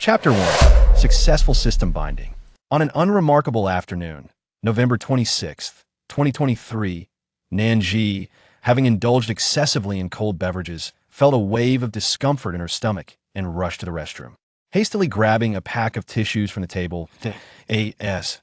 Chapter 1. Successful System Binding. On an unremarkable afternoon, November 26th, 2023, Nan Zhi, having indulged excessively in cold beverages, felt a wave of discomfort in her stomach and rushed to the restroom. Hastily grabbing a pack of tissues from the table,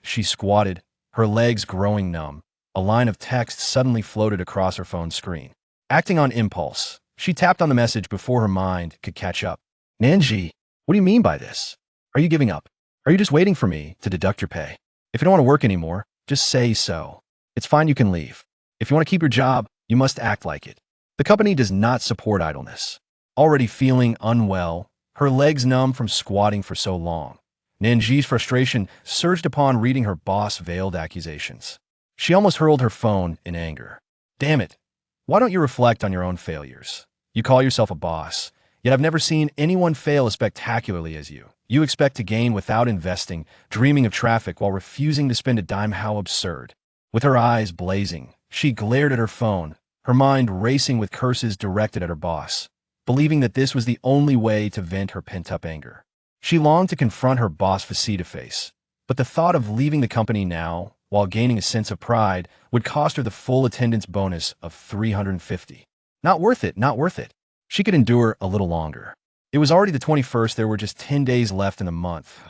she squatted, her legs growing numb. A line of text suddenly floated across her phone screen. Acting on impulse, she tapped on the message before her mind could catch up. Nan Zhi, what do you mean by this? Are you giving up? Are you just waiting for me to deduct your pay? If you don't want to work anymore, just say so. It's fine, you can leave. If you want to keep your job, you must act like it. The company does not support idleness. Already feeling unwell, her legs numb from squatting for so long, Nan Zhi's frustration surged upon reading her boss' veiled accusations. She almost hurled her phone in anger. Damn it. Why don't you reflect on your own failures? You call yourself a boss, yet I've never seen anyone fail as spectacularly as you. You expect to gain without investing, dreaming of traffic while refusing to spend a dime. How absurd. With her eyes blazing, she glared at her phone, her mind racing with curses directed at her boss, believing that this was the only way to vent her pent-up anger. She longed to confront her boss face-to-face, but the thought of leaving the company now, while gaining a sense of pride, would cost her the full attendance bonus of $350. Not worth it, not worth it. She could endure a little longer. It was already the 21st, there were just 10 days left in the month.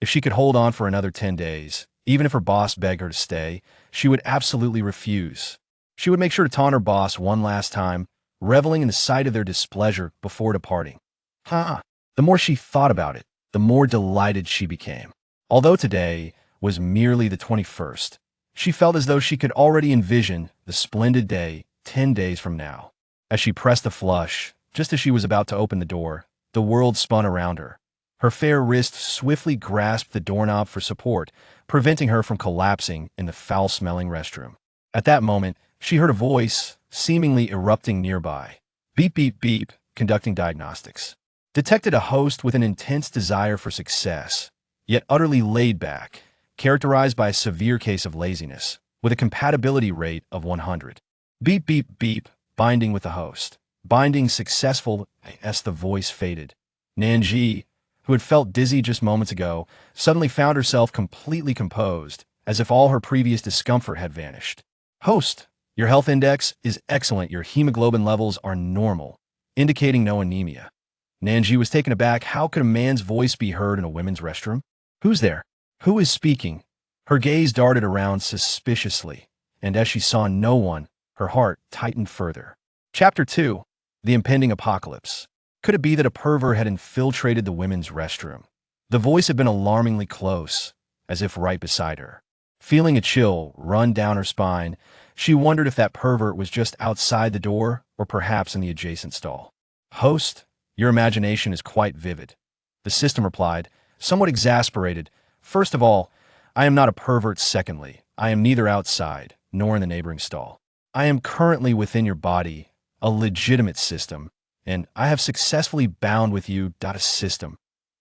If she could hold on for another 10 days, even if her boss begged her to stay, she would absolutely refuse. She would make sure to taunt her boss one last time, reveling in the sight of their displeasure before departing. The more she thought about it, the more delighted she became. Although today was merely the 21st, she felt as though she could already envision the splendid day 10 days from now. As she pressed the flush, just as she was about to open the door, the world spun around her. Her fair wrist swiftly grasped the doorknob for support, preventing her from collapsing in the foul-smelling restroom. At that moment, she heard a voice, seemingly erupting nearby. Beep, beep, beep, conducting diagnostics. Detected a host with an intense desire for success, yet utterly laid back, characterized by a severe case of laziness, with a compatibility rate of 100. Beep, beep, beep, binding with the host. Binding successful as the voice faded. Nan Zhi, who had felt dizzy just moments ago, suddenly found herself completely composed, as if all her previous discomfort had vanished. Host, your health index is excellent. Your hemoglobin levels are normal, indicating no anemia. Nan Zhi was taken aback. How could a man's voice be heard in a women's restroom? Who's there? Who is speaking? Her gaze darted around suspiciously, and as she saw no one, her heart tightened further. Chapter 2. The Impending Apocalypse. Could it be that a pervert had infiltrated the women's restroom? The voice had been alarmingly close, as if right beside her. Feeling a chill run down her spine, she wondered if that pervert was just outside the door or perhaps in the adjacent stall. Host, your imagination is quite vivid. The system replied, somewhat exasperated. First of all, I am not a pervert. Secondly, I am neither outside nor in the neighboring stall. I am currently within your body, a legitimate system, and I have successfully bound with you. A system.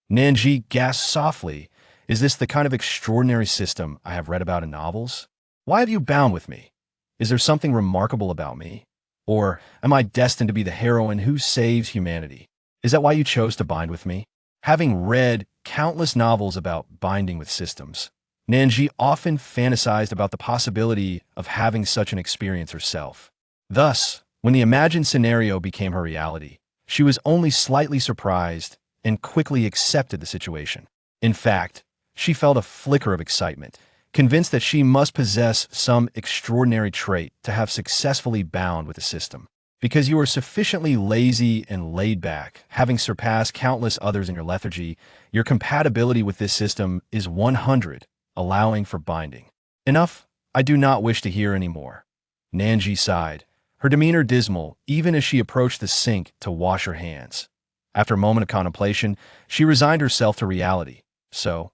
Nan Zhi gasped softly. Is this the kind of extraordinary system I have read about in novels? Why have you bound with me? Is there something remarkable about me? Or am I destined to be the heroine who saves humanity? Is that why you chose to bind with me? Having read countless novels about binding with systems, Nan Zhi often fantasized about the possibility of having such an experience herself. Thus, when the imagined scenario became her reality, she was only slightly surprised and quickly accepted the situation. In fact, she felt a flicker of excitement, convinced that she must possess some extraordinary trait to have successfully bound with the system. Because you are sufficiently lazy and laid back, having surpassed countless others in your lethargy, your compatibility with this system is 100, allowing for binding. Enough, I do not wish to hear any more. Nan Zhi sighed, her demeanor dismal even as she approached the sink to wash her hands. After a moment of contemplation, she resigned herself to reality. So,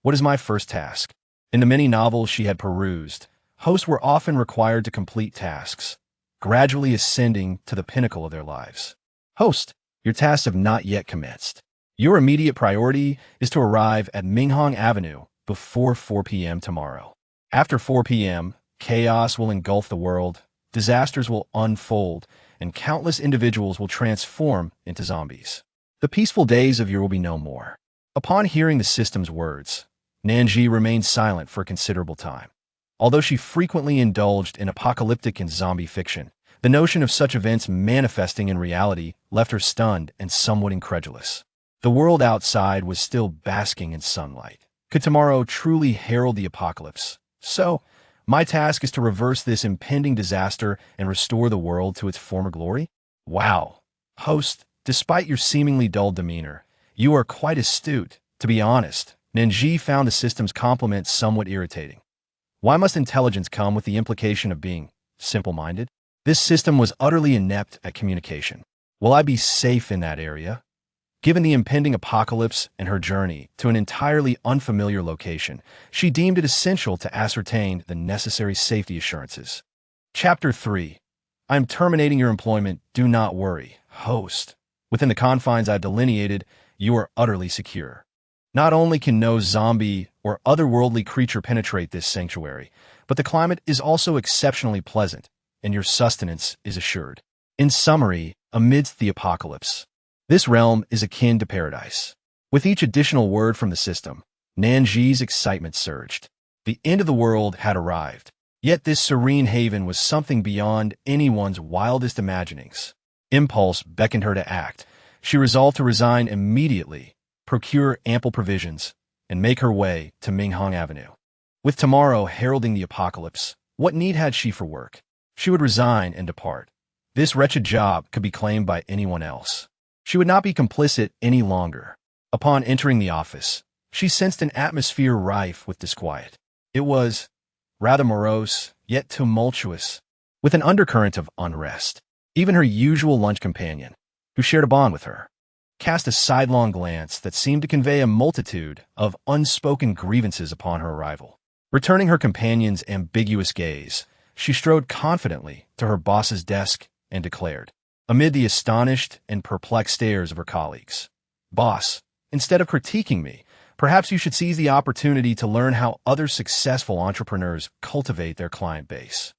what is my first task? In the many novels she had perused, hosts were often required to complete tasks, gradually ascending to the pinnacle of their lives. Host, your tasks have not yet commenced. Your immediate priority is to arrive at Minhang Avenue before 4 p.m. tomorrow. After 4 p.m., chaos will engulf the world, disasters will unfold, and countless individuals will transform into zombies. The peaceful days of yore will be no more. Upon hearing the system's words, Nan Zhi remained silent for a considerable time. Although she frequently indulged in apocalyptic and zombie fiction, the notion of such events manifesting in reality left her stunned and somewhat incredulous. The world outside was still basking in sunlight. Could tomorrow truly herald the apocalypse? So, my task is to reverse this impending disaster and restore the world to its former glory? Wow. Host, despite your seemingly dull demeanor, you are quite astute. To be honest, Nan Zhi found the system's compliment somewhat irritating. Why must intelligence come with the implication of being simple-minded? This system was utterly inept at communication. Will I be safe in that area? Given the impending apocalypse and her journey to an entirely unfamiliar location, she deemed it essential to ascertain the necessary safety assurances. Chapter 3. I am terminating your employment. Do not worry. Host. Within the confines I've delineated, you are utterly secure. Not only can no zombie or otherworldly creature penetrate this sanctuary, but the climate is also exceptionally pleasant, and your sustenance is assured. In summary, amidst the apocalypse, this realm is akin to paradise. With each additional word from the system, Nan Zhi's excitement surged. The end of the world had arrived. Yet this serene haven was something beyond anyone's wildest imaginings. Impulse beckoned her to act. She resolved to resign immediately, procure ample provisions, and make her way to Minhang Avenue. With tomorrow heralding the apocalypse, what need had she for work? She would resign and depart. This wretched job could be claimed by anyone else. She would not be complicit any longer. Upon entering the office, she sensed an atmosphere rife with disquiet. It was rather morose, yet tumultuous, with an undercurrent of unrest. Even her usual lunch companion, who shared a bond with her, cast a sidelong glance that seemed to convey a multitude of unspoken grievances upon her arrival. Returning her companion's ambiguous gaze, she strode confidently to her boss's desk and declared, amid the astonished and perplexed stares of her colleagues, "Boss, instead of critiquing me, perhaps you should seize the opportunity to learn how other successful entrepreneurs cultivate their client base.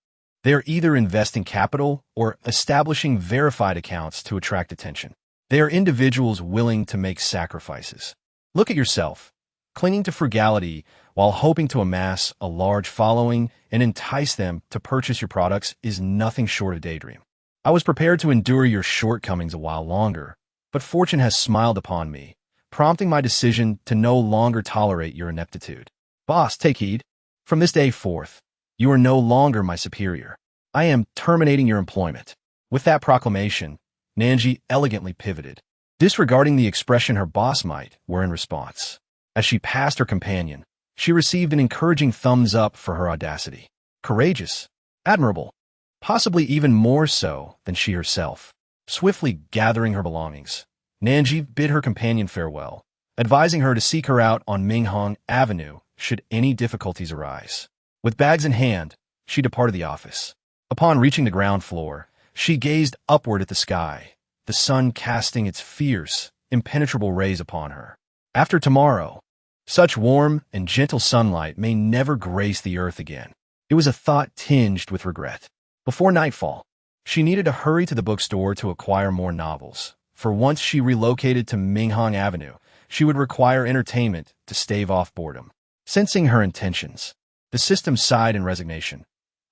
They are either investing capital or establishing verified accounts to attract attention. They are individuals willing to make sacrifices. Look at yourself, clinging to frugality while hoping to amass a large following and entice them to purchase your products is nothing short of daydream. I was prepared to endure your shortcomings a while longer, but fortune has smiled upon me, prompting my decision to no longer tolerate your ineptitude. Boss, take heed. From this day forth, you are no longer my superior. I am terminating your employment." With that proclamation, Nan Zhi elegantly pivoted, disregarding the expression her boss might wear in response. As she passed her companion, she received an encouraging thumbs up for her audacity. Courageous, admirable, possibly even more so than she herself. Swiftly gathering her belongings, Nan Zhi bid her companion farewell, advising her to seek her out on Minhang Avenue should any difficulties arise. With bags in hand, she departed the office. Upon reaching the ground floor, she gazed upward at the sky, the sun casting its fierce, impenetrable rays upon her. After tomorrow, such warm and gentle sunlight may never grace the earth again. It was a thought tinged with regret. Before nightfall, she needed to hurry to the bookstore to acquire more novels, for once she relocated to Minhang Avenue, she would require entertainment to stave off boredom. Sensing her intentions, the system sighed in resignation.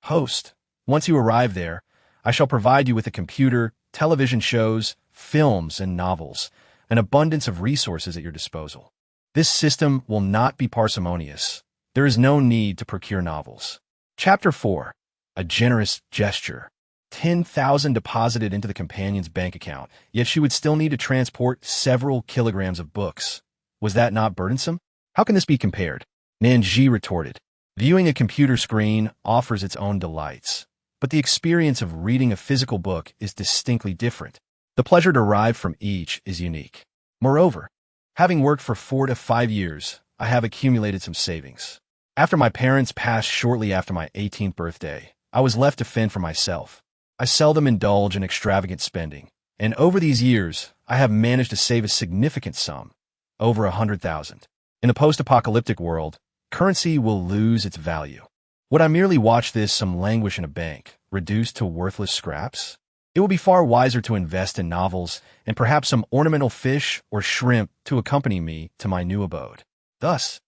"Host, once you arrive there, I shall provide you with a computer, television shows, films, and novels, an abundance of resources at your disposal. This system will not be parsimonious. There is no need to procure novels." Chapter 4. A generous gesture. 10,000 deposited into the companion's bank account, yet she would still need to transport several kilograms of books. Was that not burdensome? How can this be compared? Nan Zhi retorted. Viewing a computer screen offers its own delights, but the experience of reading a physical book is distinctly different. The pleasure derived from each is unique. Moreover, having worked for 4 to 5 years, I have accumulated some savings. After my parents passed shortly after my 18th birthday, I was left to fend for myself. I seldom indulge in extravagant spending, and over these years, I have managed to save a significant sum, over 100,000. In the post-apocalyptic world, currency will lose its value. Would I merely watch this sum languish in a bank, reduced to worthless scraps? It would be far wiser to invest in novels and perhaps some ornamental fish or shrimp to accompany me to my new abode. Thus,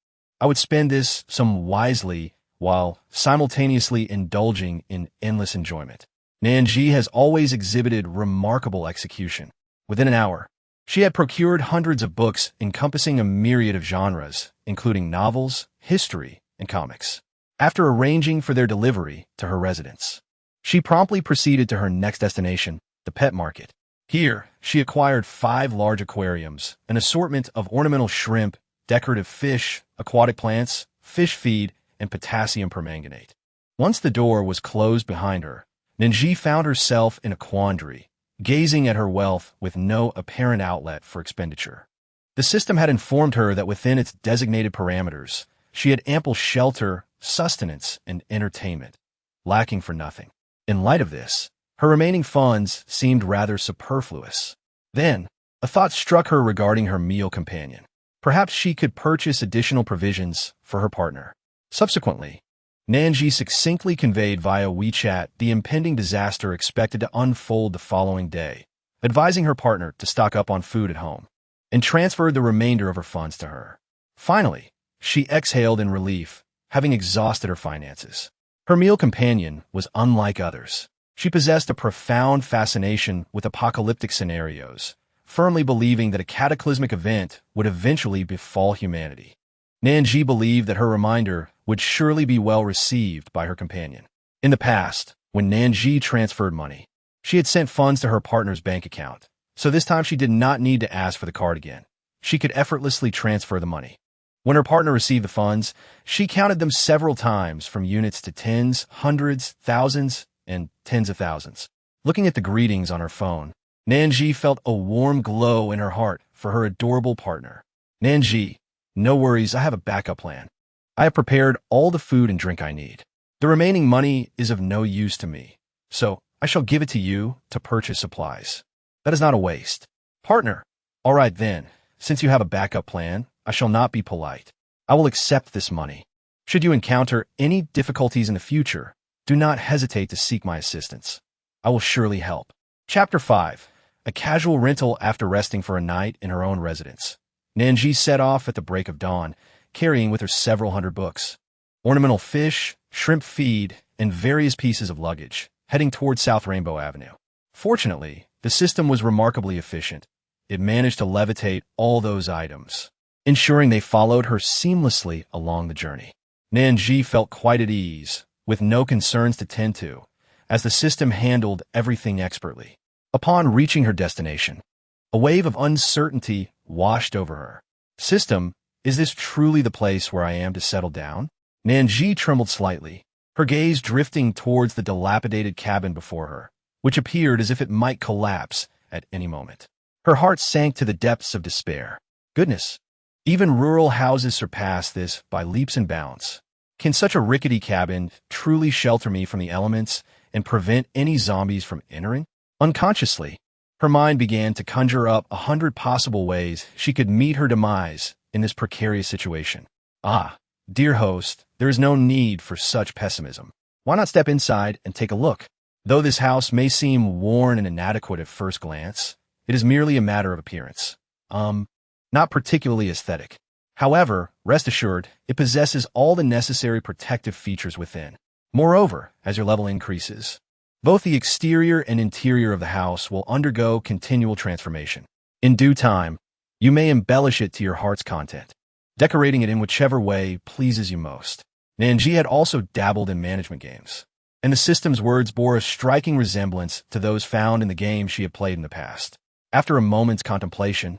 I would spend this some wisely while simultaneously indulging in endless enjoyment. Nan Zhi has always exhibited remarkable execution. Within an hour, she had procured hundreds of books encompassing a myriad of genres, including novels, history, and comics. After arranging for their delivery to her residence, she promptly proceeded to her next destination, the pet market. Here, she acquired 5 large aquariums, an assortment of ornamental shrimp, decorative fish, aquatic plants, fish feed, and potassium permanganate. Once the door was closed behind her, Nan Zhi found herself in a quandary, gazing at her wealth with no apparent outlet for expenditure. The system had informed her that within its designated parameters, she had ample shelter, sustenance, and entertainment, lacking for nothing. In light of this, her remaining funds seemed rather superfluous. Then, a thought struck her regarding her meal companion. Perhaps she could purchase additional provisions for her partner. Subsequently, Nan Zhi succinctly conveyed via WeChat the impending disaster expected to unfold the following day, advising her partner to stock up on food at home, and transferred the remainder of her funds to her. Finally, she exhaled in relief, having exhausted her finances. Her meal companion was unlike others. She possessed a profound fascination with apocalyptic scenarios, firmly believing that a cataclysmic event would eventually befall humanity. Nan Zhi believed that her reminder would surely be well received by her companion. In the past, when Nan Zhi transferred money, she had sent funds to her partner's bank account, so this time she did not need to ask for the card again. She could effortlessly transfer the money. When her partner received the funds, she counted them several times from units to tens, hundreds, thousands, and tens of thousands. Looking at the greetings on her phone, Nan Zhi felt a warm glow in her heart for her adorable partner. Nan Zhi, no worries, I have a backup plan. I have prepared all the food and drink I need. The remaining money is of no use to me, so I shall give it to you to purchase supplies. That is not a waste. Partner, all right then, since you have a backup plan, I shall not be polite. I will accept this money. Should you encounter any difficulties in the future, do not hesitate to seek my assistance. I will surely help. Chapter 5. A casual rental after resting for a night in her own residence. Nan Zhi set off at the break of dawn, carrying with her several hundred books, ornamental fish, shrimp feed, and various pieces of luggage, heading toward South Rainbow Avenue. Fortunately, the system was remarkably efficient. It managed to levitate all those items, ensuring they followed her seamlessly along the journey. Nan Zhi felt quite at ease, with no concerns to tend to, as the system handled everything expertly. Upon reaching her destination, a wave of uncertainty washed over her. System, is this truly the place where I am to settle down? Nan Zhi trembled slightly, her gaze drifting towards the dilapidated cabin before her, which appeared as if it might collapse at any moment. Her heart sank to the depths of despair. Goodness, even rural houses surpass this by leaps and bounds. Can such a rickety cabin truly shelter me from the elements and prevent any zombies from entering? Unconsciously, her mind began to conjure up 100 possible ways she could meet her demise in this precarious situation. Ah, dear host, there is no need for such pessimism. Why not step inside and take a look? Though this house may seem worn and inadequate at first glance, it is merely a matter of appearance. Not particularly aesthetic. However, rest assured, it possesses all the necessary protective features within. Moreover, as your level increases, both the exterior and interior of the house will undergo continual transformation. In due time, you may embellish it to your heart's content, decorating it in whichever way pleases you most. Nan Zhi had also dabbled in management games, and the system's words bore a striking resemblance to those found in the games she had played in the past. After a moment's contemplation,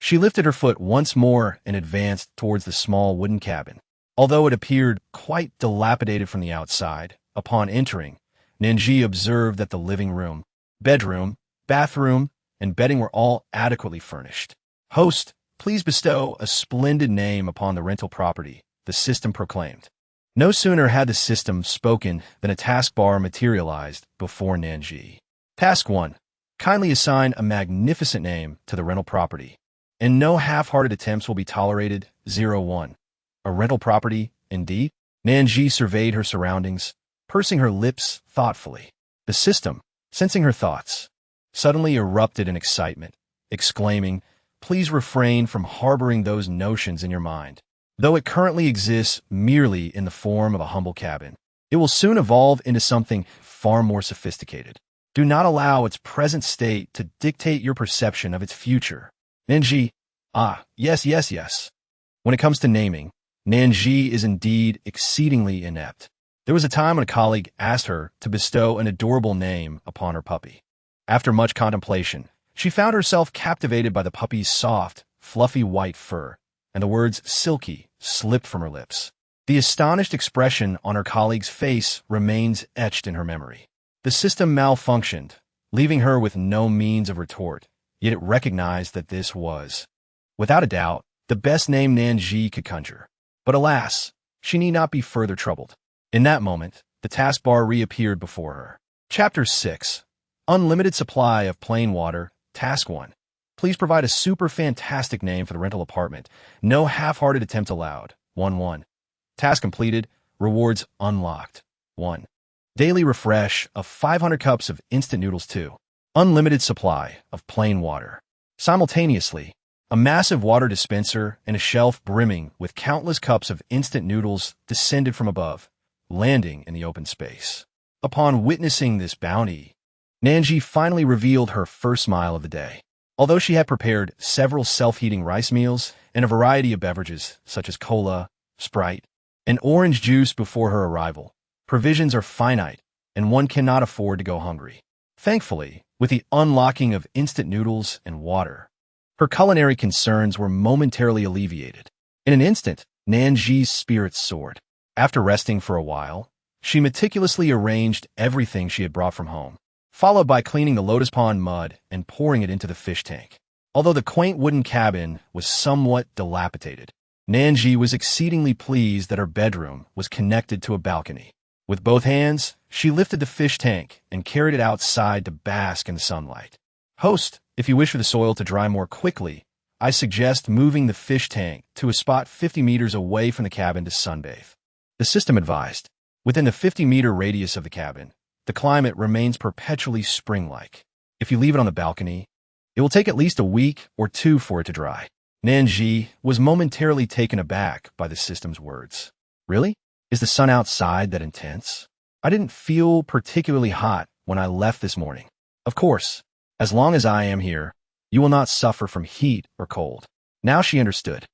she lifted her foot once more and advanced towards the small wooden cabin. Although it appeared quite dilapidated from the outside, upon entering, Nan Zhi observed that the living room, bedroom, bathroom, and bedding were all adequately furnished. Host, please bestow a splendid name upon the rental property, the system proclaimed. No sooner had the system spoken than a taskbar materialized before Nan Zhi. Task 1. Kindly assign a magnificent name to the rental property, and no half-hearted attempts will be tolerated. 01. A rental property, indeed? Nan Zhi surveyed her surroundings, pursing her lips thoughtfully. The system, sensing her thoughts, suddenly erupted in excitement, exclaiming, "Please refrain from harboring those notions in your mind. Though it currently exists merely in the form of a humble cabin, it will soon evolve into something far more sophisticated. Do not allow its present state to dictate your perception of its future." Nan Zhi, yes. When it comes to naming, Nan Zhi is indeed exceedingly inept. There was a time when a colleague asked her to bestow an adorable name upon her puppy. After much contemplation, she found herself captivated by the puppy's soft, fluffy white fur, and the words "silky" slipped from her lips. The astonished expression on her colleague's face remains etched in her memory. The system malfunctioned, leaving her with no means of retort, yet it recognized that this was, without a doubt, the best name Nan Zhi could conjure. But alas, she need not be further troubled. In that moment, the taskbar reappeared before her. Chapter 6. Unlimited Supply of Plain Water. Task 1. Please provide a super fantastic name for the rental apartment. No half-hearted attempt allowed. 1-1. Task completed. Rewards unlocked. 1. Daily refresh of 500 cups of instant noodles. 2. Unlimited supply of plain water. Simultaneously, a massive water dispenser and a shelf brimming with countless cups of instant noodles descended from above, landing in the open space. Upon witnessing this bounty, Nan Zhi finally revealed her first smile of the day. Although she had prepared several self-heating rice meals and a variety of beverages such as cola, Sprite, and orange juice before her arrival, provisions are finite and one cannot afford to go hungry. Thankfully, with the unlocking of instant noodles and water, her culinary concerns were momentarily alleviated. In an instant, Nan Zhi's spirits soared. After resting for a while, she meticulously arranged everything she had brought from home, followed by cleaning the lotus pond mud and pouring it into the fish tank. Although the quaint wooden cabin was somewhat dilapidated, Nan Zhi was exceedingly pleased that her bedroom was connected to a balcony. With both hands, she lifted the fish tank and carried it outside to bask in the sunlight. "Host, if you wish for the soil to dry more quickly, I suggest moving the fish tank to a spot 50 meters away from the cabin to sunbathe," the system advised. Within the 50-meter radius of the cabin, the climate remains perpetually spring-like. If you leave it on the balcony, it will take at least a week or two for it to dry. Nan Zhi was momentarily taken aback by the system's words. "Really? Is the sun outside that intense? I didn't feel particularly hot when I left this morning. Of course, as long as I am here, you will not suffer from heat or cold." Now she understood.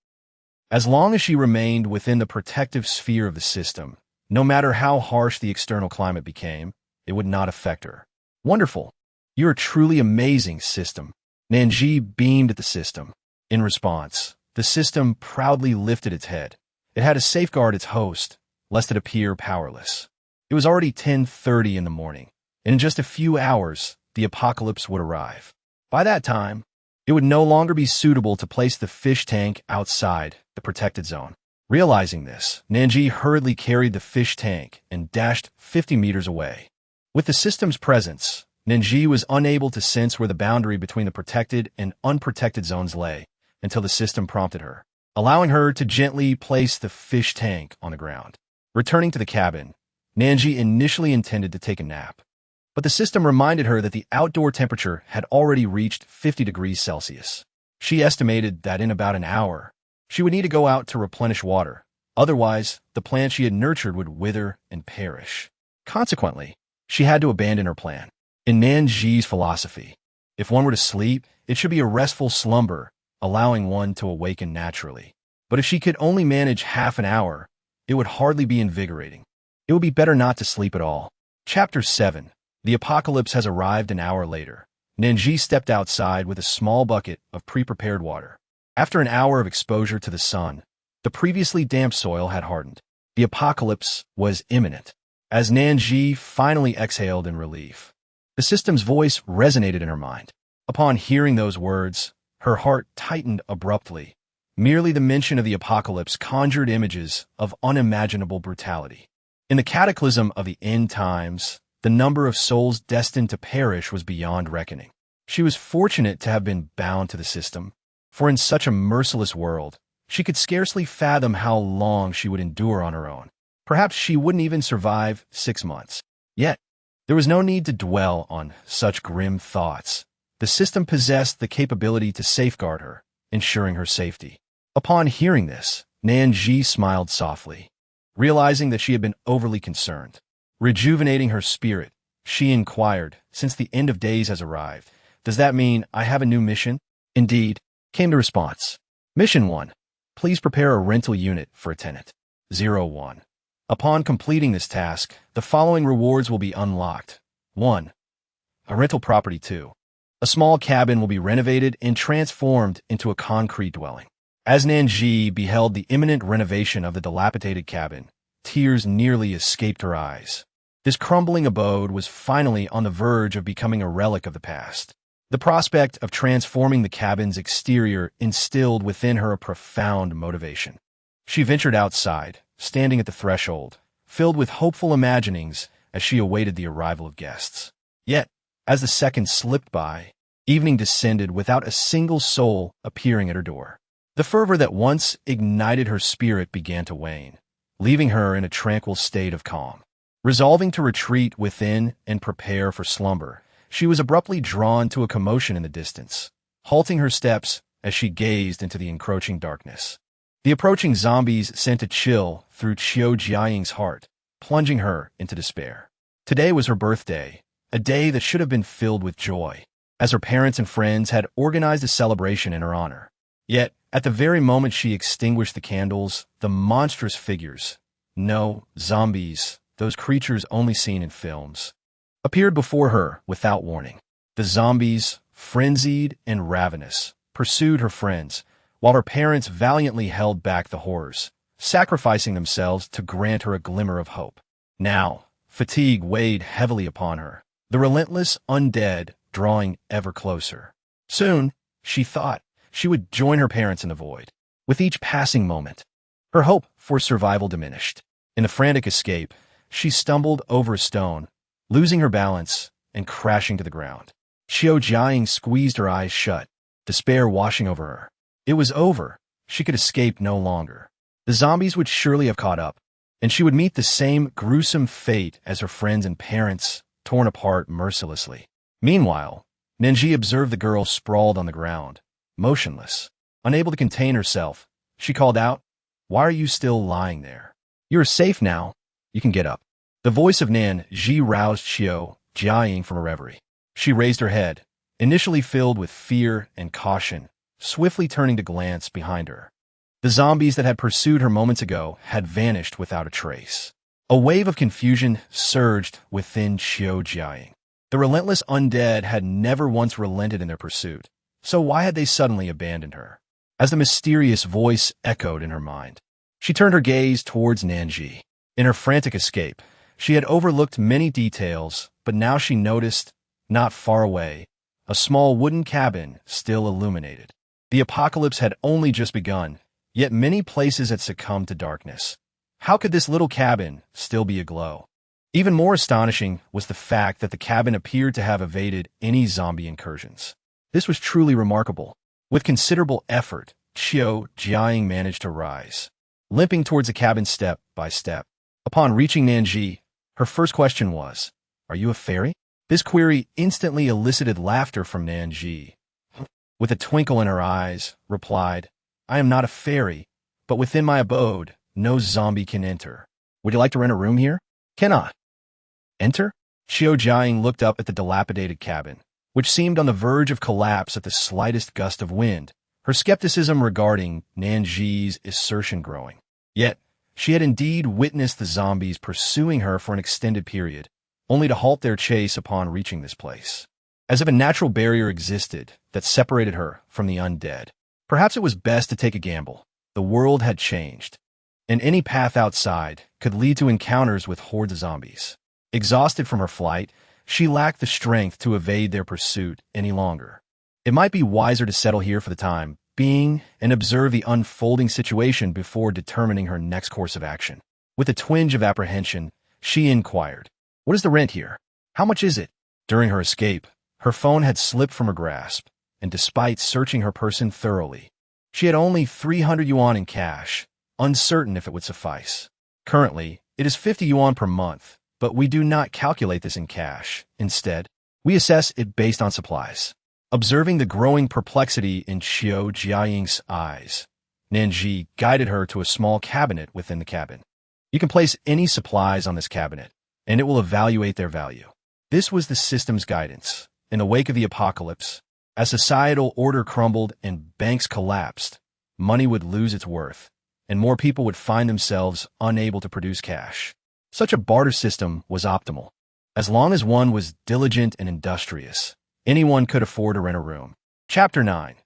As long as she remained within the protective sphere of the system, no matter how harsh the external climate became, it would not affect her. "Wonderful. You're a truly amazing system." Nan Zhi beamed at the system. In response, the system proudly lifted its head. It had to safeguard its host, lest it appear powerless. It was already 10:30 in the morning, and in just a few hours, the apocalypse would arrive. By that time, it would no longer be suitable to place the fish tank outside the protected zone. Realizing this, Nan Zhi hurriedly carried the fish tank and dashed 50 meters away. With the system's presence, Nan Zhi was unable to sense where the boundary between the protected and unprotected zones lay until the system prompted her, allowing her to gently place the fish tank on the ground. Returning to the cabin, Nan Zhi initially intended to take a nap, but the system reminded her that the outdoor temperature had already reached 50 degrees Celsius. She estimated that in about an hour, she would need to go out to replenish water. Otherwise, the plant she had nurtured would wither and perish. Consequently, she had to abandon her plan. In Nan Zhi's philosophy, if one were to sleep, it should be a restful slumber, allowing one to awaken naturally. But if she could only manage half an hour, it would hardly be invigorating. It would be better not to sleep at all. Chapter 7. The apocalypse has arrived an hour later. Nan Zhi stepped outside with a small bucket of pre-prepared water. After an hour of exposure to the sun, the previously damp soil had hardened. The apocalypse was imminent. As Nan Zhi finally exhaled in relief, the system's voice resonated in her mind. Upon hearing those words, her heart tightened abruptly. Merely the mention of the apocalypse conjured images of unimaginable brutality. In the cataclysm of the end times, the number of souls destined to perish was beyond reckoning. She was fortunate to have been bound to the system, for in such a merciless world, she could scarcely fathom how long she would endure on her own. Perhaps she wouldn't even survive 6 months. Yet, There was no need to dwell on such grim thoughts. The system possessed the capability to safeguard her, ensuring her safety. Upon hearing this, Nan Zhi smiled softly, realizing that she had been overly concerned. Rejuvenating her spirit, she inquired, since the end of days has arrived, does that mean I have a new mission? Indeed, came the response. Mission 1. Please prepare a rental unit for a tenant. 01. Upon completing this task, the following rewards will be unlocked. 1. A rental property. 2. A small cabin will be renovated and transformed into a concrete dwelling. As Nan Zhi beheld the imminent renovation of the dilapidated cabin, tears nearly escaped her eyes. This crumbling abode was finally on the verge of becoming a relic of the past. The prospect of transforming the cabin's exterior instilled within her a profound motivation. She ventured outside, standing at the threshold, filled with hopeful imaginings as she awaited the arrival of guests. Yet, as the seconds slipped by, evening descended without a single soul appearing at her door. The fervor that once ignited her spirit began to wane, leaving her in a tranquil state of calm. Resolving to retreat within and prepare for slumber, she was abruptly drawn to a commotion in the distance, halting her steps as she gazed into the encroaching darkness. The approaching zombies sent a chill through Qiu Jiaying's heart, plunging her into despair. Today was her birthday, a day that should have been filled with joy, as her parents and friends had organized a celebration in her honor. Yet, at the very moment she extinguished the candles, the monstrous figures, no, zombies, those creatures only seen in films, appeared before her without warning. The zombies, frenzied and ravenous, pursued her friends, while her parents valiantly held back the horrors, sacrificing themselves to grant her a glimmer of hope. Now, fatigue weighed heavily upon her, the relentless undead drawing ever closer. Soon, she thought, she would join her parents in the void. With each passing moment, her hope for survival diminished. In the frantic escape, she stumbled over a stone, losing her balance and crashing to the ground. Qiu Jiaying squeezed her eyes shut, despair washing over her. It was over. She could escape no longer. The zombies would surely have caught up, and she would meet the same gruesome fate as her friends and parents, torn apart mercilessly. Meanwhile, Nan Zhi observed the girl sprawled on the ground, motionless. Unable to contain herself, she called out, "Why are you still lying there? You are safe now. You can get up." The voice of Nan Zhi roused Qiu Jiaying from a reverie. She raised her head, initially filled with fear and caution, swiftly turning to glance behind her. The zombies that had pursued her moments ago had vanished without a trace. A wave of confusion surged within Qiu Jiaying. The relentless undead had never once relented in their pursuit, so why had they suddenly abandoned her? As the mysterious voice echoed in her mind, she turned her gaze towards Nan Zhi. In her frantic escape, she had overlooked many details, but now she noticed, not far away, a small wooden cabin still illuminated. The apocalypse had only just begun, yet many places had succumbed to darkness. How could this little cabin still be aglow? Even more astonishing was the fact that the cabin appeared to have evaded any zombie incursions. This was truly remarkable. With considerable effort, Qiu Jiaying managed to rise, limping towards the cabin step by step. Upon reaching Nan Zhi, her first question was, "Are you a fairy?" This query instantly elicited laughter from Nan Zhi. With a twinkle in her eyes, replied, "I am not a fairy, but within my abode, no zombie can enter. Would you like to rent a room here?" "Cannot." "Enter?" Qiu Jiaying looked up at the dilapidated cabin, which seemed on the verge of collapse at the slightest gust of wind, her skepticism regarding Nan Zhi's assertion growing. Yet, she had indeed witnessed the zombies pursuing her for an extended period, only to halt their chase upon reaching this place. As if a natural barrier existed that separated her from the undead. Perhaps it was best to take a gamble. The world had changed, and any path outside could lead to encounters with hordes of zombies. Exhausted from her flight, she lacked the strength to evade their pursuit any longer. It might be wiser to settle here for the time being and observe the unfolding situation before determining her next course of action. With a twinge of apprehension, she inquired, "What is the rent here? How much is it?" During her escape, her phone had slipped from her grasp, and despite searching her person thoroughly, she had only 300 yuan in cash, uncertain if it would suffice. Currently, it is 50 yuan per month, But we do not calculate this in cash. Instead, we assess it based on supplies. Observing the growing perplexity in Qiu Jiaying's eyes, Nan Zhi guided her to a small cabinet within the cabin. You can place any supplies on this cabinet, and it will evaluate their value. This was the system's guidance. In the wake of the apocalypse, as societal order crumbled and banks collapsed, money would lose its worth, and more people would find themselves unable to produce cash. Such a barter system was optimal. As long as one was diligent and industrious, anyone could afford to rent a room. Chapter 9.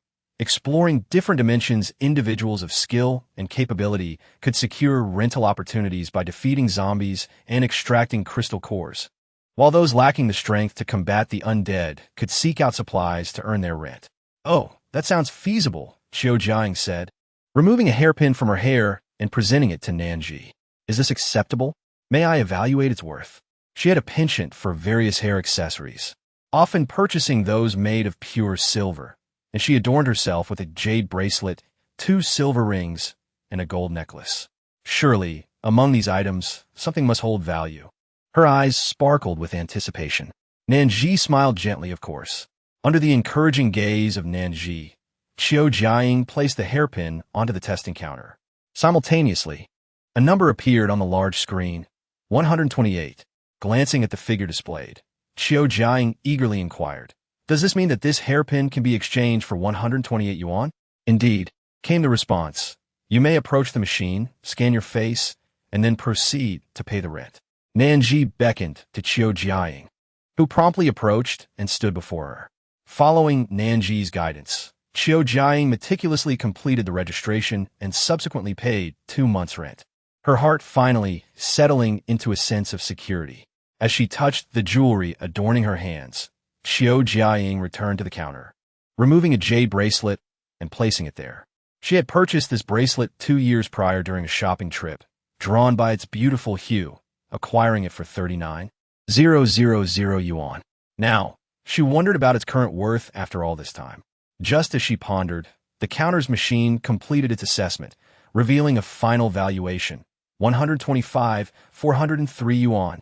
Exploring different dimensions, individuals of skill and capability could secure rental opportunities by defeating zombies and extracting crystal cores, while those lacking the strength to combat the undead could seek out supplies to earn their rent. "Oh, that sounds feasible," Qiu Jiang said, removing a hairpin from her hair and presenting it to Nan Zhi. "Is this acceptable? May I evaluate its worth?" She had a penchant for various hair accessories, often purchasing those made of pure silver, and she adorned herself with a jade bracelet, 2 silver rings, and a gold necklace. Surely, among these items, something must hold value. Her eyes sparkled with anticipation. Nan Zhi smiled gently, of course. Under the encouraging gaze of Nan Zhi, Qiu Jiaying placed the hairpin onto the testing counter. Simultaneously, a number appeared on the large screen, 128. Glancing at the figure displayed, Qiu Jiaying eagerly inquired, "Does this mean that this hairpin can be exchanged for 128 yuan?" "Indeed," came the response. "You may approach the machine, scan your face, and then proceed to pay the rent." Nan Zhi beckoned to Qiu Jiaying, who promptly approached and stood before her. Following Nan Zhi's guidance, Qiu Jiaying meticulously completed the registration and subsequently paid 2 months' rent. Her heart finally settling into a sense of security. As she touched the jewelry adorning her hands, Qiu Jiaying returned to the counter, removing a jade bracelet and placing it there. She had purchased this bracelet 2 years prior during a shopping trip, drawn by its beautiful hue, acquiring it for 39,000 yuan. Now, she wondered about its current worth after all this time. Just as she pondered, the counter's machine completed its assessment, revealing a final valuation, 125,403 yuan.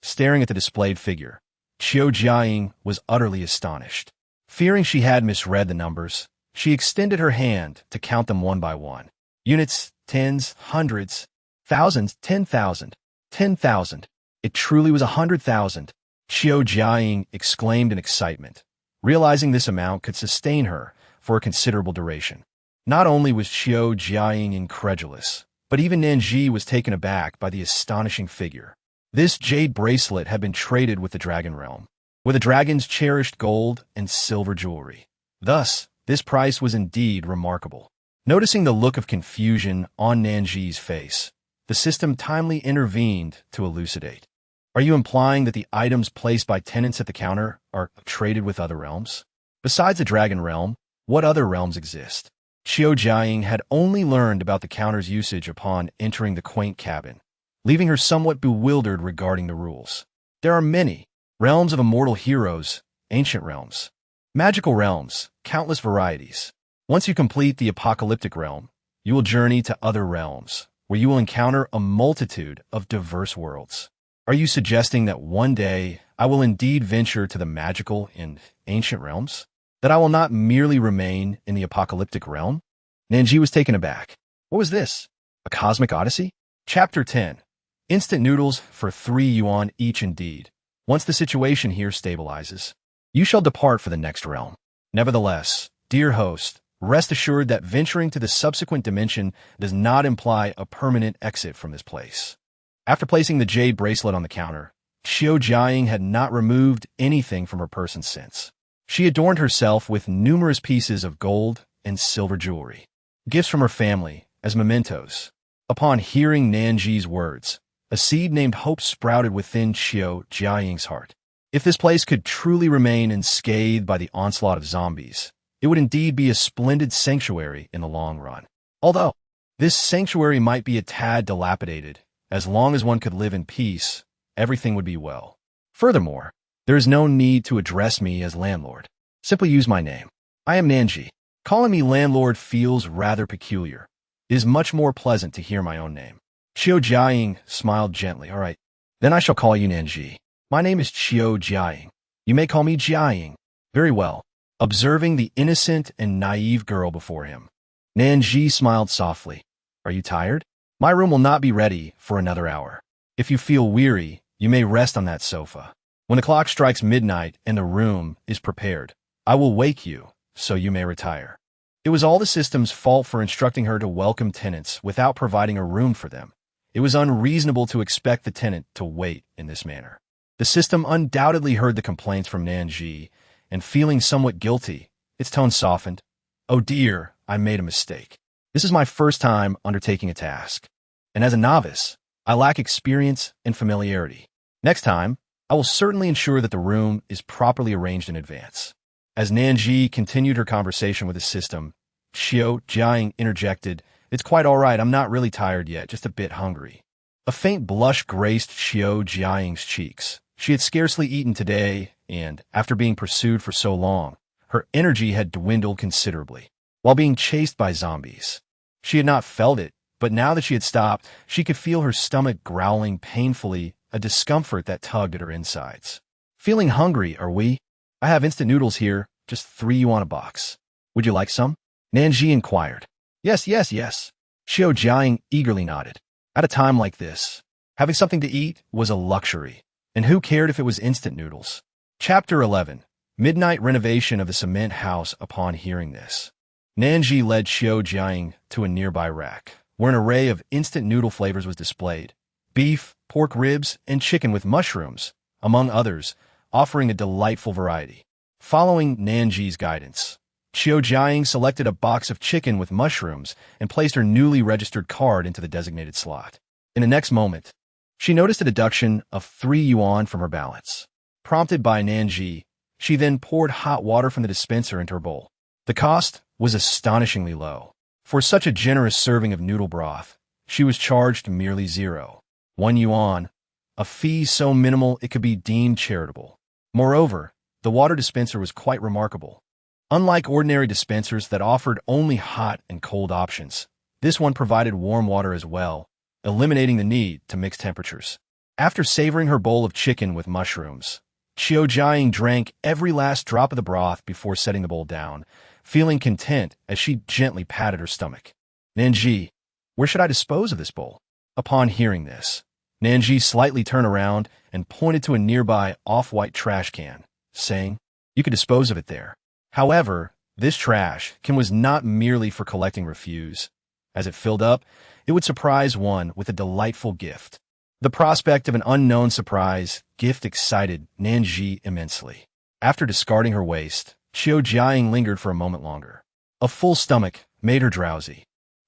Staring at the displayed figure, Qiu Jiaying was utterly astonished. Fearing she had misread the numbers, she extended her hand to count them one by one. Units, tens, hundreds, thousands, 10,000, 10,000. It truly was 100,000. Qiu Jiaying exclaimed in excitement, realizing this amount could sustain her for a considerable duration. Not only was Qiu Jiaying incredulous, but even Nan Zhi was taken aback by the astonishing figure. This jade bracelet had been traded with the Dragon Realm, with the dragon's cherished gold and silver jewelry. Thus, this price was indeed remarkable. Noticing the look of confusion on Nan Zhi's face, the system timely intervened to elucidate. "Are you implying that the items placed by tenants at the counter are traded with other realms? Besides the Dragon Realm, what other realms exist?" Qiu Jiaying had only learned about the counter's usage upon entering the quaint cabin, leaving her somewhat bewildered regarding the rules. "There are many realms of immortal heroes, ancient realms, magical realms, countless varieties. Once you complete the apocalyptic realm, you will journey to other realms, where you will encounter a multitude of diverse worlds. Are you suggesting that one day I will indeed venture to the magical and ancient realms? That I will not merely remain in the apocalyptic realm?" Nan Zhi was taken aback. What was this? A cosmic odyssey? Chapter 10. Instant noodles for 3 yuan each indeed. Once the situation here stabilizes, you shall depart for the next realm. Nevertheless, dear host, rest assured that venturing to the subsequent dimension does not imply a permanent exit from this place. After placing the jade bracelet on the counter, Qiu Jiaying had not removed anything from her person since. She adorned herself with numerous pieces of gold and silver jewelry, gifts from her family as mementos. Upon hearing Nan Zhi's words, a seed named hope sprouted within Qiu Jiaying's heart. If this place could truly remain unscathed by the onslaught of zombies, it would indeed be a splendid sanctuary in the long run. Although, this sanctuary might be a tad dilapidated, as long as one could live in peace, everything would be well. Furthermore, there is no need to address me as landlord. Simply use my name. I am Nan Zhi. Calling me landlord feels rather peculiar. It is much more pleasant to hear my own name. Qiu Jiaying smiled gently. All right, Then I shall call you Nan Zhi. My name is Qiu Jiaying. You may call me Jiaying. Very well. Observing the innocent and naive girl before him, Nan Zhi smiled softly. Are you tired? My room will not be ready for another hour. If you feel weary, you may rest on that sofa. When the clock strikes midnight and the room is prepared, I will wake you, so you may retire. It was all the system's fault for instructing her to welcome tenants without providing a room for them. It was unreasonable to expect the tenant to wait in this manner. The system undoubtedly heard the complaints from Nan Zhi, and feeling somewhat guilty, its tone softened. Oh dear, I made a mistake. This is my first time undertaking a task, and as a novice, I lack experience and familiarity. Next time, I will certainly ensure that the room is properly arranged in advance. As Nan Zhi continued her conversation with the system, Qiu Jiaying interjected, It's quite all right, I'm not really tired yet, just a bit hungry. A faint blush graced Qiu Jiaying's cheeks. She had scarcely eaten today, and, after being pursued for so long, her energy had dwindled considerably, while being chased by zombies. She had not felt it, but now that she had stopped, she could feel her stomach growling painfully, a discomfort that tugged at her insides. Feeling hungry, are we? I have instant noodles here, just 3 yuan a box. Would you like some? Nan Zhi inquired. Yes. Qiu Jiaying eagerly nodded. At a time like this, having something to eat was a luxury, and who cared if it was instant noodles? Chapter 11. Midnight renovation of the cement house. Upon hearing this, Nan Zhi led Qiu Jiaying to a nearby rack, where an array of instant noodle flavors was displayed. Beef, pork ribs, and chicken with mushrooms, among others, offering a delightful variety. Following Nan Zhi's guidance, Qiu Jiaying selected a box of chicken with mushrooms and placed her newly registered card into the designated slot. In the next moment, she noticed a deduction of 3 yuan from her balance. Prompted by Nan Zhi, she then poured hot water from the dispenser into her bowl. The cost was astonishingly low. For such a generous serving of noodle broth, she was charged merely 1 yuan, a fee so minimal it could be deemed charitable. Moreover, the water dispenser was quite remarkable. Unlike ordinary dispensers that offered only hot and cold options, this one provided warm water as well, eliminating the need to mix temperatures. After savoring her bowl of chicken with mushrooms, Qiu Jiaying drank every last drop of the broth before setting the bowl down, feeling content as she gently patted her stomach. Nan Zhi, where should I dispose of this bowl? Upon hearing this, Nan Zhi slightly turned around and pointed to a nearby off-white trash can, saying, You could dispose of it there. However, this trash can was not merely for collecting refuse. As it filled up, it would surprise one with a delightful gift. The prospect of an unknown surprise gift excited Nan Zhi immensely. After discarding her waste, Qiu Jiaying lingered for a moment longer. A full stomach made her drowsy.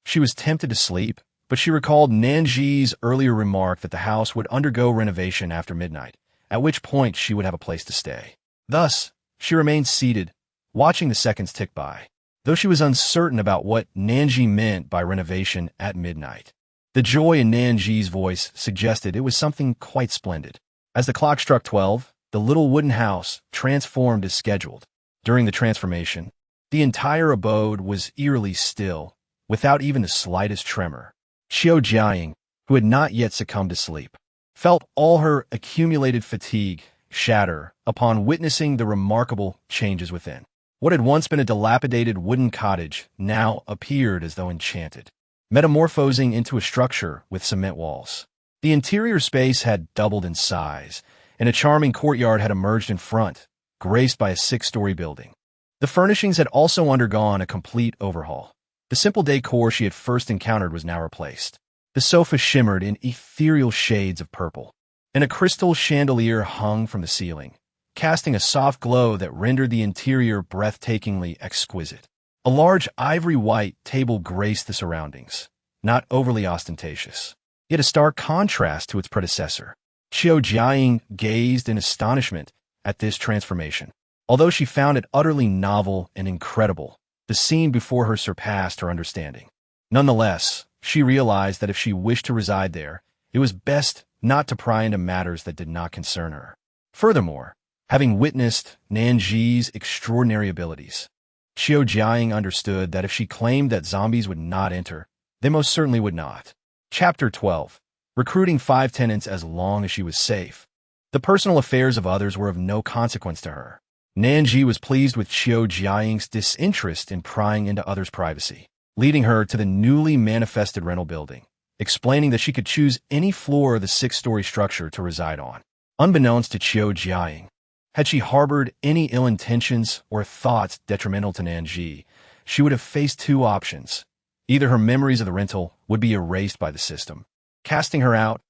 She was tempted to sleep, but she recalled Nan Zhi's earlier remark that the house would undergo renovation after midnight, at which point she would have a place to stay. Thus, she remained seated, watching the seconds tick by, though she was uncertain about what Nan Zhi meant by renovation at midnight. The joy in Nan Zhi's voice suggested it was something quite splendid. As the clock struck 12, the little wooden house transformed as scheduled. During the transformation, the entire abode was eerily still, without even the slightest tremor. Qiu Jiaying, who had not yet succumbed to sleep, felt all her accumulated fatigue shatter upon witnessing the remarkable changes within. What had once been a dilapidated wooden cottage now appeared as though enchanted, metamorphosing into a structure with cement walls. The interior space had doubled in size, and a charming courtyard had emerged in front, graced by a 6-story building. The furnishings had also undergone a complete overhaul. The simple decor she had first encountered was now replaced. The sofa shimmered in ethereal shades of purple, and a crystal chandelier hung from the ceiling, casting a soft glow that rendered the interior breathtakingly exquisite. A large ivory-white table graced the surroundings, not overly ostentatious, yet a stark contrast to its predecessor. Qiu Jiaying gazed in astonishment at this transformation. Although she found it utterly novel and incredible, the scene before her surpassed her understanding. Nonetheless, she realized that if she wished to reside there, it was best not to pry into matters that did not concern her. Furthermore, having witnessed Nan Zhi's extraordinary abilities, Qiu Jiaying understood that if she claimed that zombies would not enter, they most certainly would not. Chapter 12. recruiting 5 tenants as long as she was safe. The personal affairs of others were of no consequence to her. Nan Zhi was pleased with Qiu Jiaying's disinterest in prying into others' privacy, leading her to the newly manifested rental building, explaining that she could choose any floor of the 6-story structure to reside on. Unbeknownst to Qiu Jiaying, had she harbored any ill intentions or thoughts detrimental to Nan Zhi, she would have faced 2 options. Either her memories of the rental would be erased by the system, casting her out,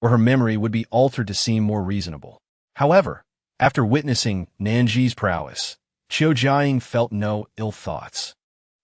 or her memory would be altered to seem more reasonable. However, after witnessing Nan Zhi's prowess, Qiu Jiaying felt no ill thoughts,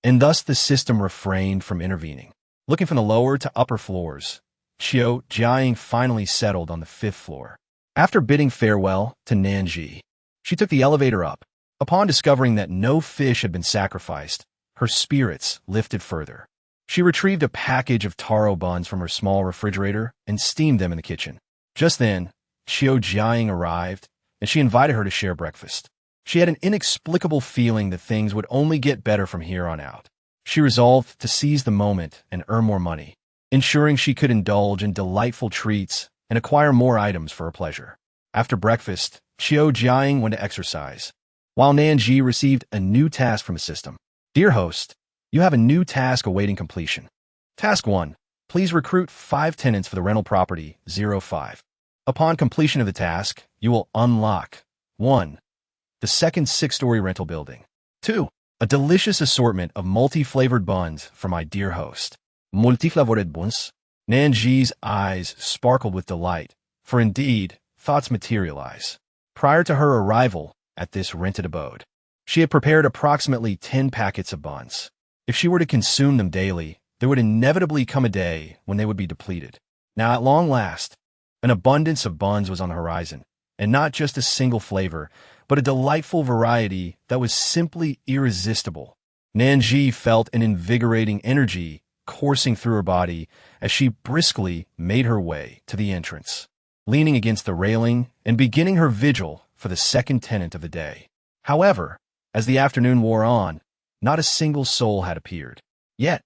and thus the system refrained from intervening. Looking from the lower to upper floors, Qiu Jiaying finally settled on the 5th floor. After bidding farewell to Nan Zhi, she took the elevator up. Upon discovering that no fish had been sacrificed, her spirits lifted further. She retrieved a package of taro buns from her small refrigerator and steamed them in the kitchen. Just then, Qiu Jiaying arrived, and she invited her to share breakfast. She had an inexplicable feeling that things would only get better from here on out. She resolved to seize the moment and earn more money, ensuring she could indulge in delightful treats and acquire more items for her pleasure. After breakfast, Qiu Jiaying went to exercise, while Nan Zhi received a new task from the system. Dear host, you have a new task awaiting completion. Task 1. Please recruit 5 tenants for the rental property 05. Upon completion of the task, you will unlock 1. The second 6-story rental building. 2. A delicious assortment of multi-flavored buns for my dear host. Multi-flavored buns? Nan Zhi's eyes sparkled with delight, for indeed, thoughts materialize. Prior to her arrival at this rented abode, she had prepared approximately 10 packets of buns. If she were to consume them daily, there would inevitably come a day when they would be depleted. Now, at long last, an abundance of buns was on the horizon, and not just a single flavor, but a delightful variety that was simply irresistible. Nan Zhi felt an invigorating energy coursing through her body as she briskly made her way to the entrance, leaning against the railing and beginning her vigil for the second tenant of the day. However, as the afternoon wore on, not a single soul had appeared. Yet,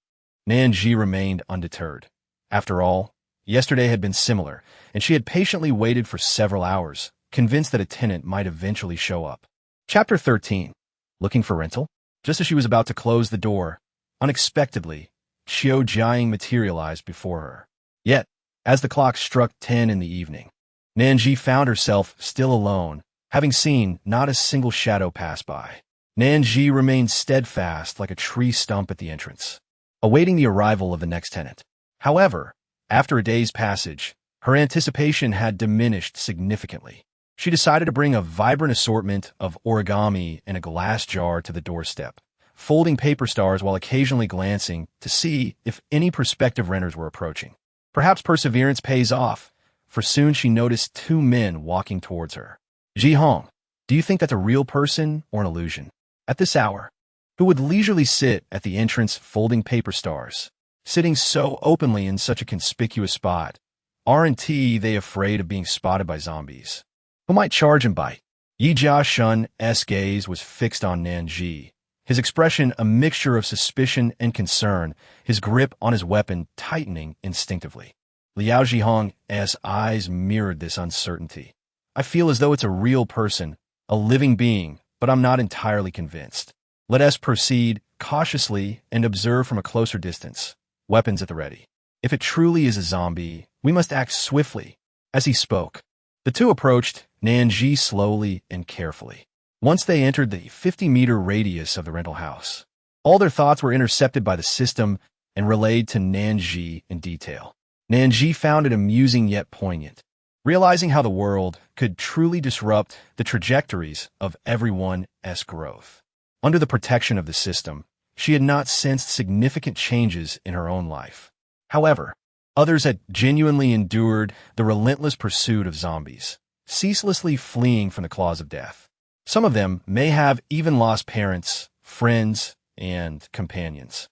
Nan Zhi remained undeterred. After all, yesterday had been similar, and she had patiently waited for several hours, convinced that a tenant might eventually show up. Chapter 13. Looking for rental? Just as she was about to close the door, unexpectedly, Qiu Jiaying materialized before her. Yet, as the clock struck 10 in the evening, Nan Zhi found herself still alone, having seen not a single shadow pass by. Nan Zhi remained steadfast like a tree stump at the entrance, awaiting the arrival of the next tenant. However, after a day's passage, her anticipation had diminished significantly. She decided to bring a vibrant assortment of origami in a glass jar to the doorstep, folding paper stars while occasionally glancing to see if any prospective renters were approaching. Perhaps perseverance pays off, for soon she noticed 2 men walking towards her. Jihong, do you think that's a real person or an illusion? At this hour, who would leisurely sit at the entrance folding paper stars, sitting so openly in such a conspicuous spot? Aren't they afraid of being spotted by zombies, who might charge and bite? Yi Jia Shun's gaze was fixed on Nan Zhi, his expression a mixture of suspicion and concern, his grip on his weapon tightening instinctively. Liao Zhihong's eyes mirrored this uncertainty. I feel as though it's a real person, a living being, but I'm not entirely convinced. Let us proceed cautiously and observe from a closer distance, weapons at the ready. If it truly is a zombie, we must act swiftly. As he spoke, the two approached Nan Zhi slowly and carefully. Once they entered the 50-meter radius of the rental house, all their thoughts were intercepted by the system and relayed to Nan Zhi in detail. Nan Zhi found it amusing yet poignant, realizing how the world could truly disrupt the trajectories of everyone's growth. Under the protection of the system, she had not sensed significant changes in her own life. However, others had genuinely endured the relentless pursuit of zombies, ceaselessly fleeing from the claws of death. Some of them may have even lost parents, friends, and companions,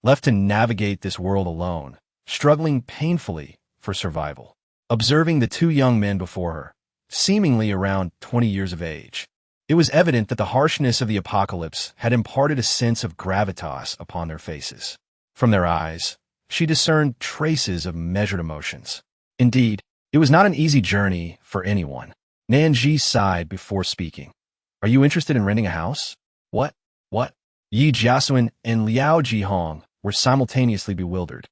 left to navigate this world alone, struggling painfully for survival. Observing the 2 young men before her, seemingly around 20 years of age, it was evident that the harshness of the apocalypse had imparted a sense of gravitas upon their faces. From their eyes, she discerned traces of measured emotions. Indeed, it was not an easy journey for anyone. Nan Zhi sighed before speaking. Are you interested in renting a house? What? What? Yi Jiasuan and Liao Jihong were simultaneously bewildered,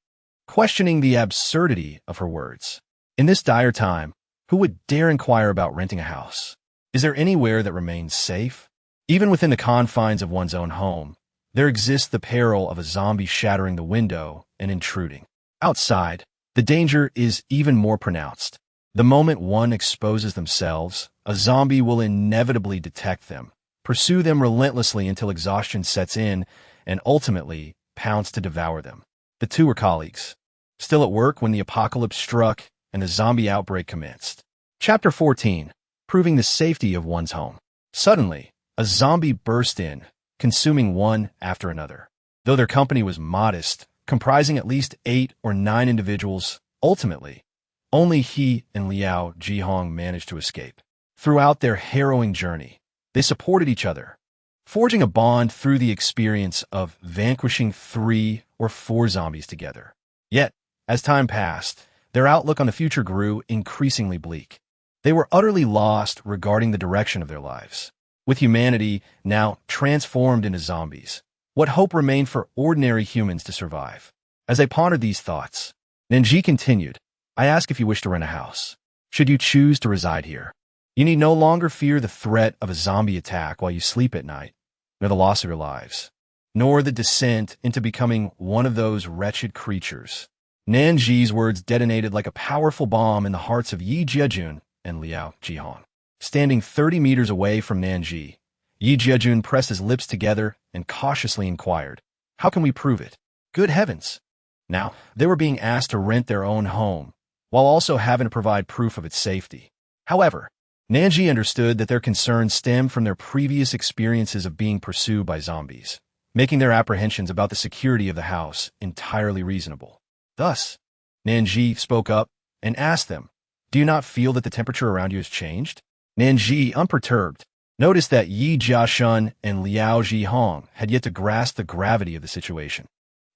questioning the absurdity of her words. In this dire time, who would dare inquire about renting a house? Is there anywhere that remains safe? Even within the confines of one's own home, there exists the peril of a zombie shattering the window and intruding. Outside, the danger is even more pronounced. The moment one exposes themselves, a zombie will inevitably detect them, pursue them relentlessly until exhaustion sets in, and ultimately pounce to devour them. The two were colleagues, still at work when the apocalypse struck and the zombie outbreak commenced. Chapter 14. Proving the safety of one's home. Suddenly, a zombie burst in, consuming one after another. Though their company was modest, comprising at least 8 or 9 individuals, ultimately, only he and Liao Jihong managed to escape. Throughout their harrowing journey, they supported each other, forging a bond through the experience of vanquishing 3 or 4 zombies together. Yet, as time passed, their outlook on the future grew increasingly bleak. They were utterly lost regarding the direction of their lives. With humanity now transformed into zombies, what hope remained for ordinary humans to survive? As they pondered these thoughts, Nan Zhi continued, I ask if you wish to rent a house. Should you choose to reside here, you need no longer fear the threat of a zombie attack while you sleep at night, nor the loss of your lives, nor the descent into becoming one of those wretched creatures. Nan Zhi's words detonated like a powerful bomb in the hearts of Yi Jiajun and Liao Jihong. Standing 30 meters away from Nan Zhi, Yi Jiajun pressed his lips together and cautiously inquired, how can we prove it? Good heavens! Now, they were being asked to rent their own home, while also having to provide proof of its safety. However, Nan Zhi understood that their concerns stemmed from their previous experiences of being pursued by zombies, making their apprehensions about the security of the house entirely reasonable. Thus, Nan Zhi spoke up and asked them, do you not feel that the temperature around you has changed? Nan Zhi, unperturbed, noticed that Yi Jiashun and Liao Jihong had yet to grasp the gravity of the situation.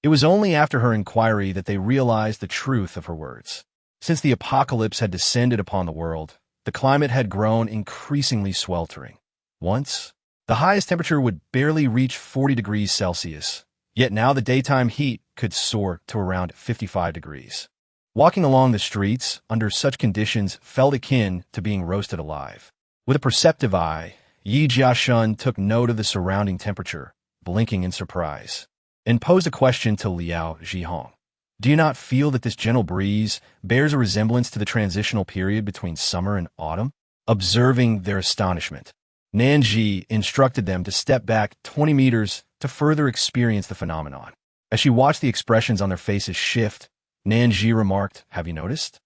It was only after her inquiry that they realized the truth of her words. Since the apocalypse had descended upon the world, the climate had grown increasingly sweltering. Once, the highest temperature would barely reach 40 degrees Celsius, yet now the daytime heat could soar to around 55 degrees. Walking along the streets under such conditions felt akin to being roasted alive. With a perceptive eye, Yi Jiashun took note of the surrounding temperature, blinking in surprise, and posed a question to Liao Jihong. Do you not feel that this gentle breeze bears a resemblance to the transitional period between summer and autumn? Observing their astonishment, Nan Zhi instructed them to step back 20 meters to further experience the phenomenon. As she watched the expressions on their faces shift, Nan Zhi remarked, have you noticed?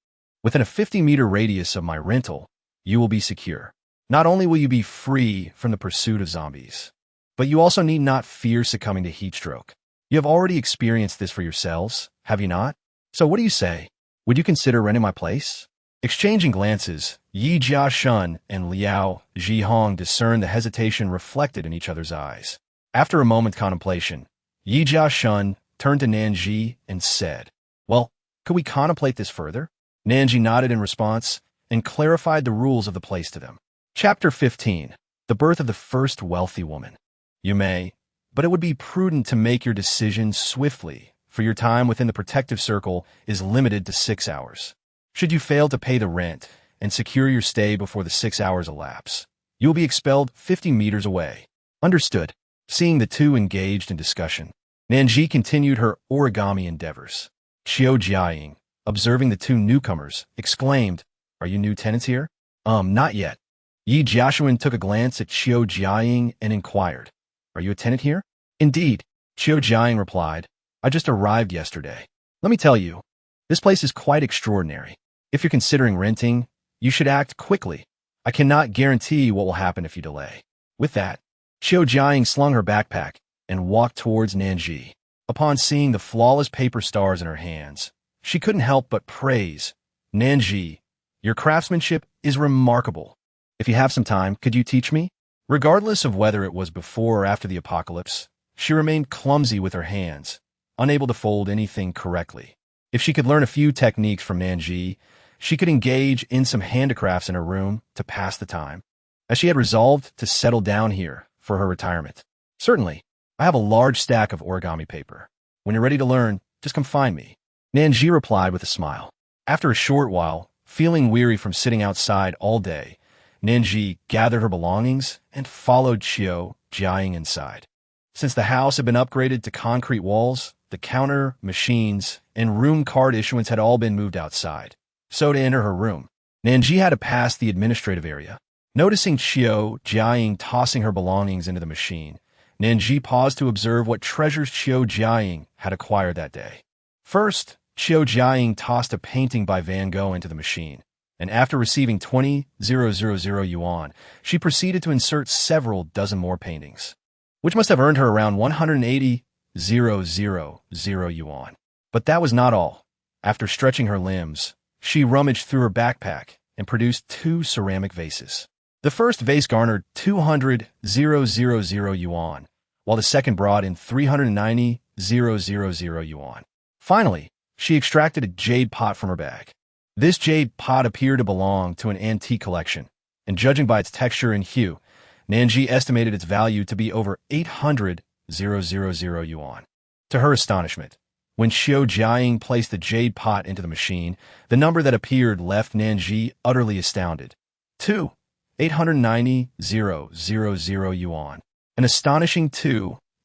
Within a 50-meter radius of my rental, you will be secure. Not only will you be free from the pursuit of zombies, but you also need not fear succumbing to heat stroke. You have already experienced this for yourselves, have you not? So what do you say? Would you consider renting my place? Exchanging glances, Yi Jiashun and Liao Jihong discerned the hesitation reflected in each other's eyes. After a moment's contemplation, Yi Jiashun turned to Nan Zhi and said, well, could we contemplate this further? Nan Zhi nodded in response and clarified the rules of the place to them. Chapter 15. The birth of the first wealthy woman. You may, but it would be prudent to make your decision swiftly, for your time within the protective circle is limited to 6 hours. Should you fail to pay the rent and secure your stay before the 6 hours elapse, you will be expelled 50 meters away. Understood. Seeing the two engaged in discussion, Nan Zhi continued her origami endeavors. Qiu Jiaying, observing the two newcomers, exclaimed, are you new tenants here? Not yet. Yi Jiashuan took a glance at Qiu Jiaying and inquired, are you a tenant here? Indeed, Qiu Jiaying replied, I just arrived yesterday. Let me tell you, this place is quite extraordinary. If you're considering renting, you should act quickly. I cannot guarantee what will happen if you delay. With that, Qiu Jiaying slung her backpack and walked towards Nan Zhi. Upon seeing the flawless paper stars in her hands, she couldn't help but praise, Nan Zhi, your craftsmanship is remarkable. If you have some time, could you teach me? Regardless of whether it was before or after the apocalypse, she remained clumsy with her hands, unable to fold anything correctly. If she could learn a few techniques from Nan Zhi, she could engage in some handicrafts in her room to pass the time, as she had resolved to settle down here for her retirement. Certainly, I have a large stack of origami paper. When you're ready to learn, just come find me. Nan Zhi replied with a smile. After a short while, feeling weary from sitting outside all day, Nan Zhi gathered her belongings and followed Qiu Jiaying inside. Since the house had been upgraded to concrete walls, the counter, machines, and room card issuance had all been moved outside. So to enter her room, Nan Zhi had to pass the administrative area. Noticing Qiu Jiaying tossing her belongings into the machine, Nan Zhi paused to observe what treasures Qiu Jiaying had acquired that day. First, Qiu Jiaying tossed a painting by Van Gogh into the machine, and after receiving 20,000 yuan, she proceeded to insert several dozen more paintings, which must have earned her around 180,000 yuan. But that was not all. After stretching her limbs, she rummaged through her backpack and produced 2 ceramic vases. The first vase garnered 200,000 yuan, while the second brought in 390,000 yuan. Finally, she extracted a jade pot from her bag. This jade pot appeared to belong to an antique collection, and judging by its texture and hue, Nan Zhi estimated its value to be over 800,000 yuan. To her astonishment, when Qiu Jiaying placed the jade pot into the machine, the number that appeared left Nan Zhi utterly astounded. 890,000 yuan. An astonishing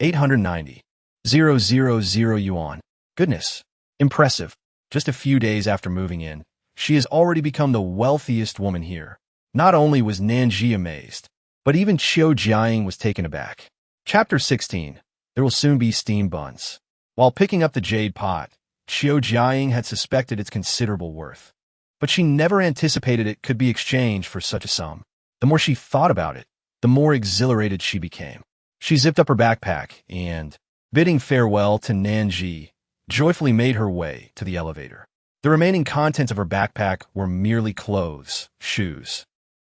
890,000 yuan. Goodness. Impressive. Just a few days after moving in, she has already become the wealthiest woman here. Not only was Nan Zhi amazed, but even Qiu Jiaying was taken aback. Chapter 16. There will soon be steam buns. While picking up the jade pot, Qiu Jiaying had suspected its considerable worth, but she never anticipated it could be exchanged for such a sum. The more she thought about it, the more exhilarated she became. She zipped up her backpack and, bidding farewell to Nan Zhi, joyfully made her way to the elevator. The remaining contents of her backpack were merely clothes, shoes,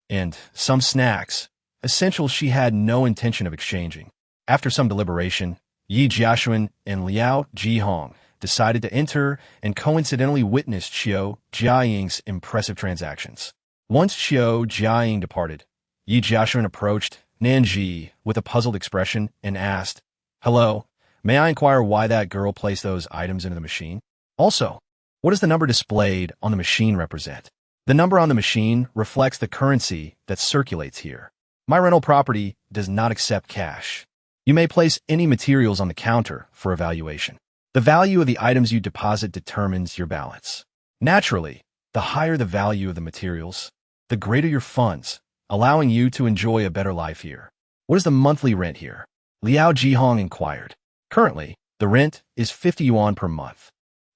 and some snacks, essentials she had no intention of exchanging. After some deliberation, Yi Jiashuan and Liao Jihong decided to enter and coincidentally witnessed Qiu Jiaying's impressive transactions. Once Qiu Jiaying departed, Yi Jiashuan approached Nan Zhi with a puzzled expression and asked, "Hello, may I inquire why that girl placed those items into the machine? Also, what does the number displayed on the machine represent?" The number on the machine reflects the currency that circulates here. My rental property does not accept cash. You may place any materials on the counter for evaluation. The value of the items you deposit determines your balance. Naturally, the higher the value of the materials, the greater your funds, allowing you to enjoy a better life here. What is the monthly rent here? Liao Jihong inquired. Currently, the rent is 50 yuan per month.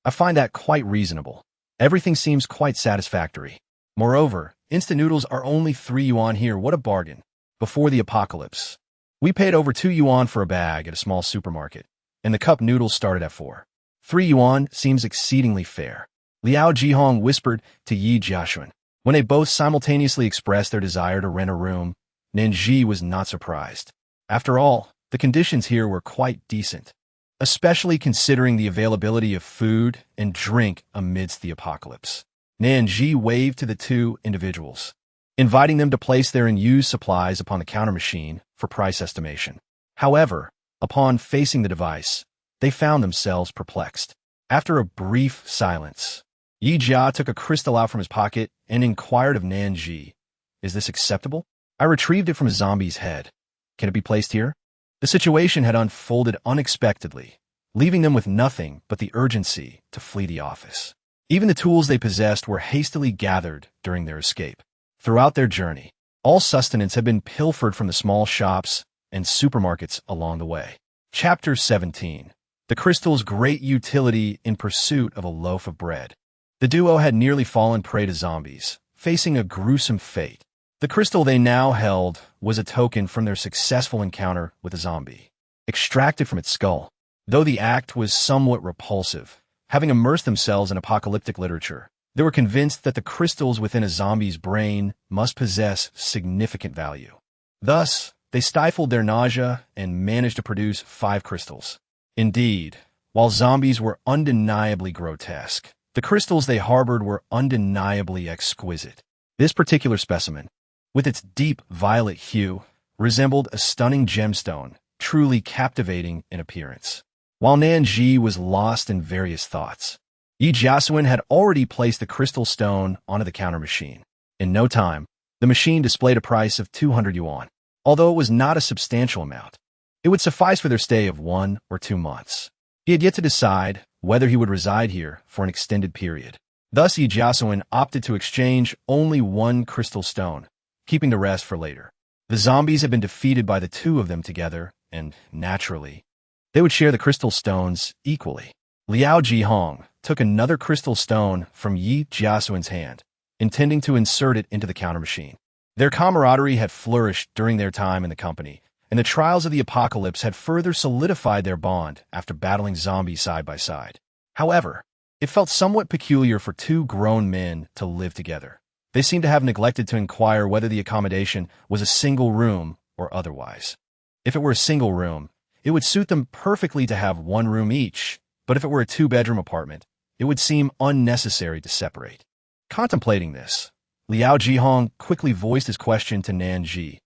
I find that quite reasonable. Everything seems quite satisfactory. Moreover, instant noodles are only 3 yuan here. What a bargain. Before the apocalypse, we paid over 2 yuan for a bag at a small supermarket, and the cup noodles started at 4. 3 yuan seems exceedingly fair. Liao Jihong whispered to Yi Jiashuan. When they both simultaneously expressed their desire to rent a room, Nan Zhi was not surprised. After all, the conditions here were quite decent, especially considering the availability of food and drink amidst the apocalypse. Nan Zhi waved to the 2 individuals, inviting them to place their unused supplies upon the counter machine for price estimation. However, upon facing the device, they found themselves perplexed. After a brief silence, Yi Jia took a crystal out from his pocket and inquired of Nan Zhi, "Is this acceptable? I retrieved it from a zombie's head. Can it be placed here?" The situation had unfolded unexpectedly, leaving them with nothing but the urgency to flee the office. Even the tools they possessed were hastily gathered during their escape. Throughout their journey, all sustenance had been pilfered from the small shops and supermarkets along the way. Chapter 17. The crystal's great utility in pursuit of a loaf of bread. The duo had nearly fallen prey to zombies, facing a gruesome fate. The crystal they now held was a token from their successful encounter with a zombie, extracted from its skull. Though the act was somewhat repulsive, having immersed themselves in apocalyptic literature, they were convinced that the crystals within a zombie's brain must possess significant value. Thus, they stifled their nausea and managed to produce 5 crystals. Indeed, while zombies were undeniably grotesque, The crystals they harbored were undeniably exquisite. This particular specimen, with its deep violet hue, resembled a stunning gemstone, truly captivating in appearance. While Nan Zhi was lost in various thoughts, Yi Jiasuan had already placed the crystal stone onto the counter machine. In no time, the machine displayed a price of 200 yuan. Although it was not a substantial amount, it would suffice for their stay of 1 or 2 months. He had yet to decide whether he would reside here for an extended period. Thus, Yi Jiasuan opted to exchange only 1 crystal stone, keeping the rest for later. The zombies had been defeated by the 2 of them together, and, naturally, they would share the crystal stones equally. Liao Jihong took another crystal stone from Yi Jiasuan's hand, intending to insert it into the counter machine. Their camaraderie had flourished during their time in the company, and the trials of the apocalypse had further solidified their bond after battling zombies side by side. However, it felt somewhat peculiar for 2 grown men to live together. They seemed to have neglected to inquire whether the accommodation was a single room or otherwise. If it were a single room, it would suit them perfectly to have 1 room each, but if it were a 2-bedroom apartment, it would seem unnecessary to separate. Contemplating this, Liao Jihong quickly voiced his question to Nan Zhi,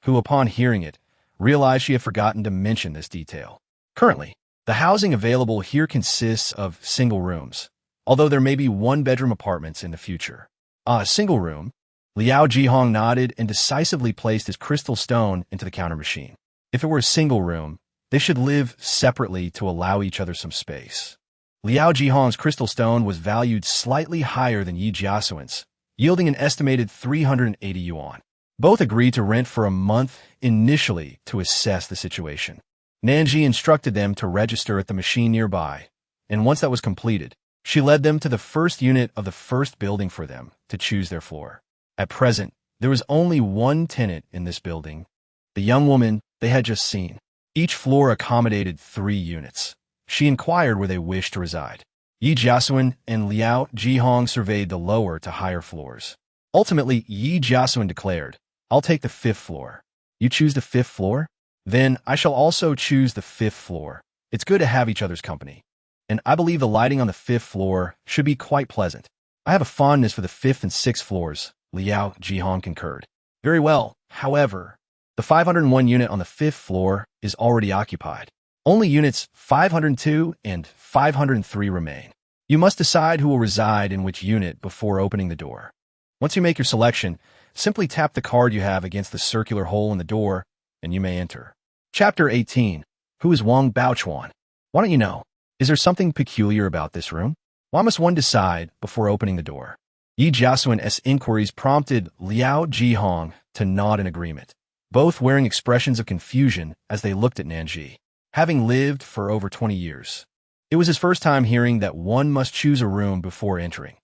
who, upon hearing it, realized she had forgotten to mention this detail. Currently, the housing available here consists of single rooms, although there may be 1-bedroom apartments in the future. A single room? Liao Jihong nodded and decisively placed his crystal stone into the counter machine. If it were a single room, they should live separately to allow each other some space. Liao Jihong's crystal stone was valued slightly higher than Yi Jiasuan's, yielding an estimated 380 yuan. Both agreed to rent for a month initially to assess the situation. Nan Zhi instructed them to register at the machine nearby, and once that was completed, she led them to the first unit of the first building for them to choose their floor. At present, there was only 1 tenant in this building, the young woman they had just seen. Each floor accommodated 3 units. She inquired where they wished to reside. Yi Jiasuan and Liao Jihong surveyed the lower to higher floors. Ultimately, Yi Jiasuan declared, "I'll take the 5th floor." "You choose the 5th floor? Then I shall also choose the 5th floor. It's good to have each other's company. And I believe the lighting on the 5th floor should be quite pleasant. I have a fondness for the 5th and 6th floors," Liao Jihong concurred. "Very well. However, the 501 unit on the 5th floor is already occupied. Only units 502 and 503 remain. You must decide who will reside in which unit before opening the door. Once you make your selection, simply tap the card you have against the circular hole in the door, and you may enter." Chapter 18. Who is Wang Baochuan? Why don't you know? Is there something peculiar about this room? Why must one decide before opening the door? Yi Jiasuan's inquiries prompted Liao Jihong to nod in agreement, both wearing expressions of confusion as they looked at Nan Zhi. Having lived for over 20 years, it was his first time hearing that one must choose a room before entering.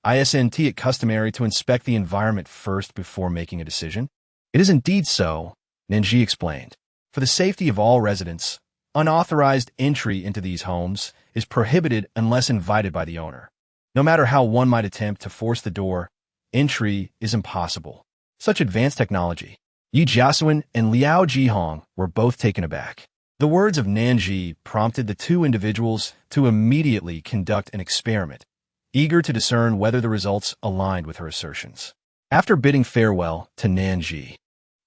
Isn't it customary to inspect the environment first before making a decision? It is indeed so, Nan Zhi explained. For the safety of all residents, unauthorized entry into these homes is prohibited unless invited by the owner. No matter how one might attempt to force the door, entry is impossible. Such advanced technology. Yi Jiasuan and Liao Jihong were both taken aback. The words of Nan Zhi prompted the 2 individuals to immediately conduct an experiment, eager to discern whether the results aligned with her assertions. After bidding farewell to Nan Zhi,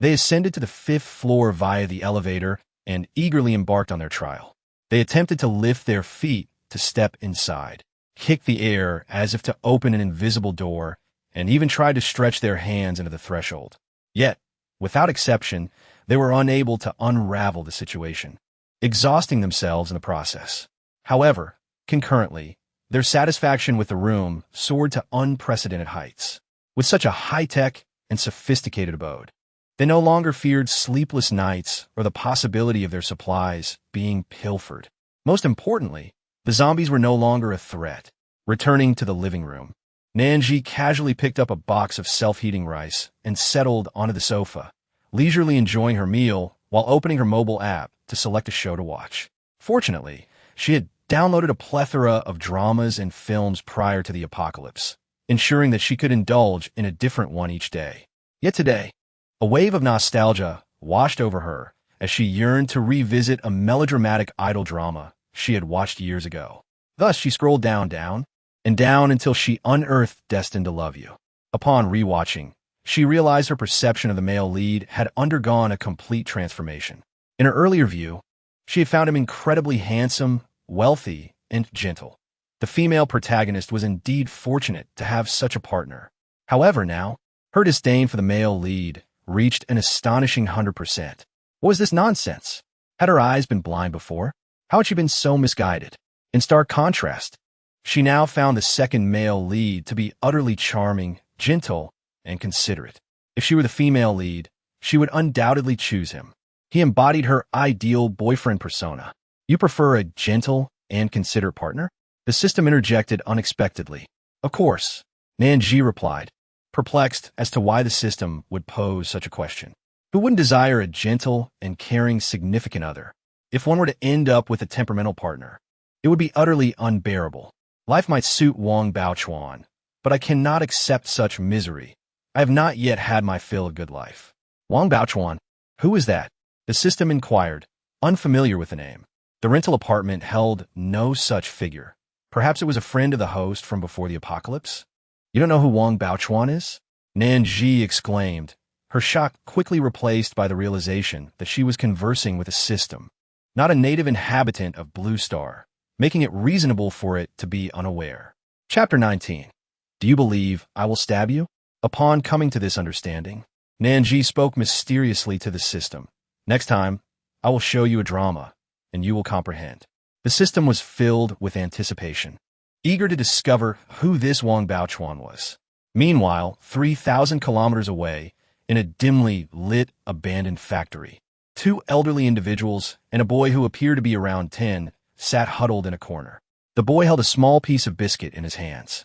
they ascended to the 5th floor via the elevator and eagerly embarked on their trial. They attempted to lift their feet to step inside, kicked the air as if to open an invisible door, and even tried to stretch their hands into the threshold. Yet, without exception, they were unable to unravel the situation, exhausting themselves in the process. However, concurrently, their satisfaction with the room soared to unprecedented heights. With such a high-tech and sophisticated abode, they no longer feared sleepless nights or the possibility of their supplies being pilfered. Most importantly, the zombies were no longer a threat. Returning to the living room, Nan Zhi casually picked up a box of self-heating rice and settled onto the sofa, leisurely enjoying her meal while opening her mobile app to select a show to watch. Fortunately, she had downloaded a plethora of dramas and films prior to the apocalypse, ensuring that she could indulge in a different one each day. Yet today, a wave of nostalgia washed over her as she yearned to revisit a melodramatic idol drama she had watched years ago. Thus, she scrolled down, and down until she unearthed destined to love you. Upon rewatching, she realized her perception of the male lead had undergone a complete transformation. In her earlier view, she had found him incredibly handsome, wealthy, and gentle. The female protagonist was indeed fortunate to have such a partner. However, now, her disdain for the male lead reached an astonishing 100%. What was this nonsense? Had her eyes been blind before? How had she been so misguided? In stark contrast, she now found the second male lead to be utterly charming, gentle, and considerate. If she were the female lead, she would undoubtedly choose him. He embodied her ideal boyfriend persona. You prefer a gentle and considerate partner? The system interjected unexpectedly. Of course, Nan Zhi replied, perplexed as to why the system would pose such a question. Who wouldn't desire a gentle and caring significant other? If one were to end up with a temperamental partner, it would be utterly unbearable. Life might suit Wang Baochuan, but I cannot accept such misery. I have not yet had my fill of good life. Wang Baochuan, who is that? The system inquired, unfamiliar with the name. The rental apartment held no such figure. Perhaps it was a friend of the host from before the apocalypse? You don't know who Wang Baochuan is? Nan Zhi exclaimed, her shock quickly replaced by the realization that she was conversing with a system, not a native inhabitant of Blue Star, making it reasonable for it to be unaware. Chapter 19. Do you believe I will stab you? Upon coming to this understanding, Nan Zhi spoke mysteriously to the system. Next time, I will show you a drama, and you will comprehend. The system was filled with anticipation, eager to discover who this Wang Baochuan was. Meanwhile, 3,000 kilometers away, in a dimly lit, abandoned factory, two elderly individuals and a boy who appeared to be around 10 sat huddled in a corner. The boy held a small piece of biscuit in his hands,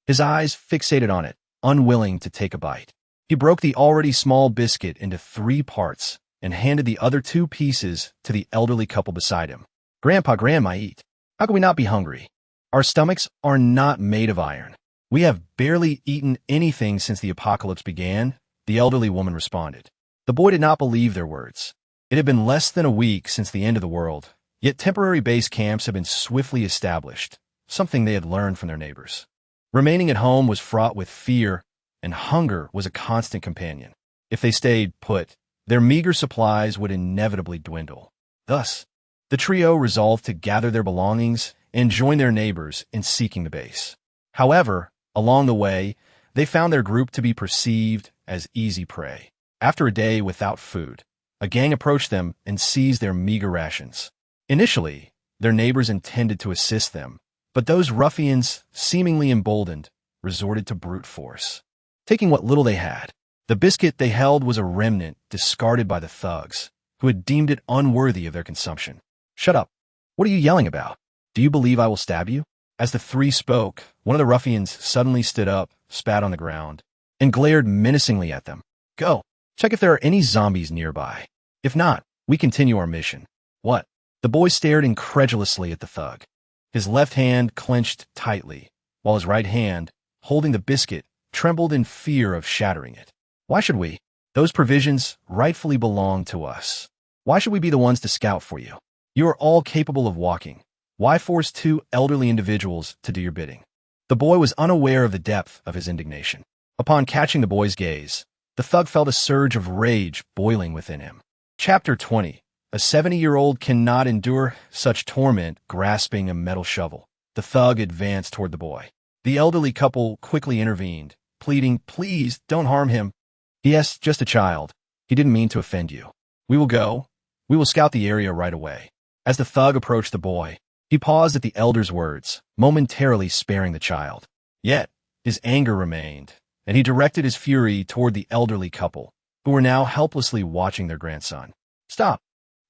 his eyes fixated on it, unwilling to take a bite. He broke the already small biscuit into 3 parts and handed the other 2 pieces to the elderly couple beside him. Grandpa, Grandma, eat. How can we not be hungry? Our stomachs are not made of iron. We have barely eaten anything since the apocalypse began, the elderly woman responded. The boy did not believe their words. It had been less than a week since the end of the world, yet temporary base camps had been swiftly established, something they had learned from their neighbors. Remaining at home was fraught with fear, and hunger was a constant companion. If they stayed put, their meager supplies would inevitably dwindle. Thus, the trio resolved to gather their belongings and join their neighbors in seeking the base. However, along the way, they found their group to be perceived as easy prey. After a day without food, a gang approached them and seized their meager rations. Initially, their neighbors intended to assist them, but those ruffians, seemingly emboldened, resorted to brute force. Taking what little they had, the biscuit they held was a remnant discarded by the thugs, who had deemed it unworthy of their consumption. Shut up. What are you yelling about? Do you believe I will stab you? As the 3 spoke, one of the ruffians suddenly stood up, spat on the ground, and glared menacingly at them. Go. Check if there are any zombies nearby. If not, we continue our mission. What? The boy stared incredulously at the thug. His left hand clenched tightly, while his right hand, holding the biscuit, trembled in fear of shattering it. Why should we? Those provisions rightfully belong to us. Why should we be the ones to scout for you? You are all capable of walking. Why force 2 elderly individuals to do your bidding? The boy was unaware of the depth of his indignation. Upon catching the boy's gaze, the thug felt a surge of rage boiling within him. Chapter 20. A 70-year-old cannot endure such torment. Grasping a metal shovel, the thug advanced toward the boy. The elderly couple quickly intervened, pleading, Please, don't harm him. Yes, just a child. He didn't mean to offend you. We will go. We will scout the area right away. As the thug approached the boy, he paused at the elder's words, momentarily sparing the child. Yet, his anger remained, and he directed his fury toward the elderly couple, who were now helplessly watching their grandson. Stop.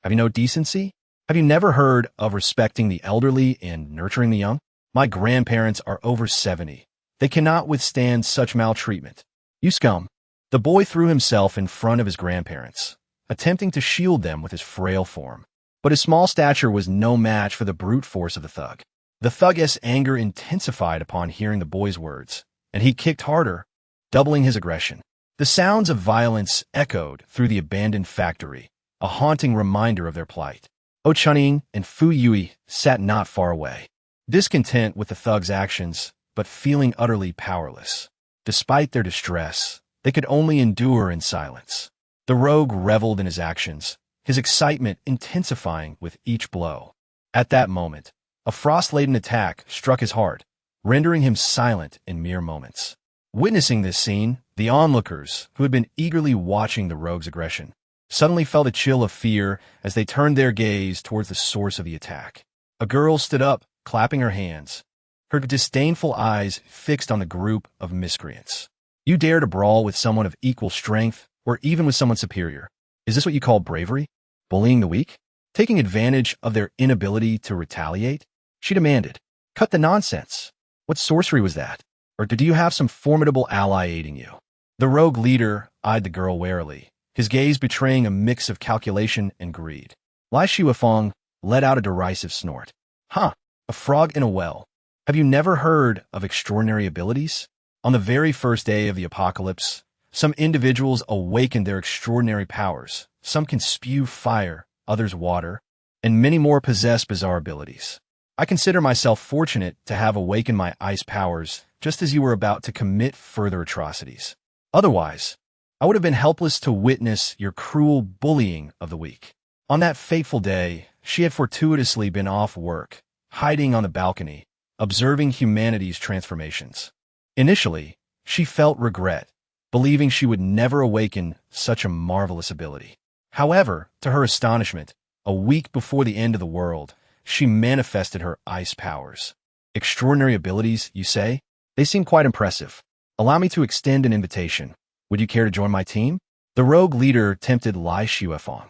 Have you no decency? Have you never heard of respecting the elderly and nurturing the young? My grandparents are over 70. They cannot withstand such maltreatment. You scum. The boy threw himself in front of his grandparents, attempting to shield them with his frail form. But his small stature was no match for the brute force of the thug. The thug's anger intensified upon hearing the boy's words, and he kicked harder, doubling his aggression. The sounds of violence echoed through the abandoned factory, a haunting reminder of their plight. Oh Chunying and Fu Yui sat not far away, discontent with the thug's actions, but feeling utterly powerless. Despite their distress, they could only endure in silence. The rogue reveled in his actions, his excitement intensifying with each blow. At that moment, a frost-laden attack struck his heart, rendering him silent in mere moments. Witnessing this scene, the onlookers, who had been eagerly watching the rogue's aggression, suddenly felt a chill of fear as they turned their gaze towards the source of the attack. A girl stood up, clapping her hands, her disdainful eyes fixed on the group of miscreants. You dare to brawl with someone of equal strength, or even with someone superior? Is this what you call bravery? Bullying the weak? Taking advantage of their inability to retaliate? She demanded. Cut the nonsense. What sorcery was that? Or do you have some formidable ally aiding you? The rogue leader eyed the girl warily, his gaze betraying a mix of calculation and greed. Lai Shuifeng let out a derisive snort. Huh, a frog in a well. Have you never heard of extraordinary abilities? On the very first day of the apocalypse, some individuals awakened their extraordinary powers. Some can spew fire, others water, and many more possess bizarre abilities. I consider myself fortunate to have awakened my ice powers just as you were about to commit further atrocities. Otherwise, I would have been helpless to witness your cruel bullying of the weak. On that fateful day, she had fortuitously been off work, hiding on the balcony, observing humanity's transformations. Initially, she felt regret, believing she would never awaken such a marvelous ability. However, to her astonishment, a week before the end of the world, she manifested her ice powers. Extraordinary abilities, you say? They seem quite impressive. Allow me to extend an invitation. Would you care to join my team? The rogue leader tempted Lai Shuifeng,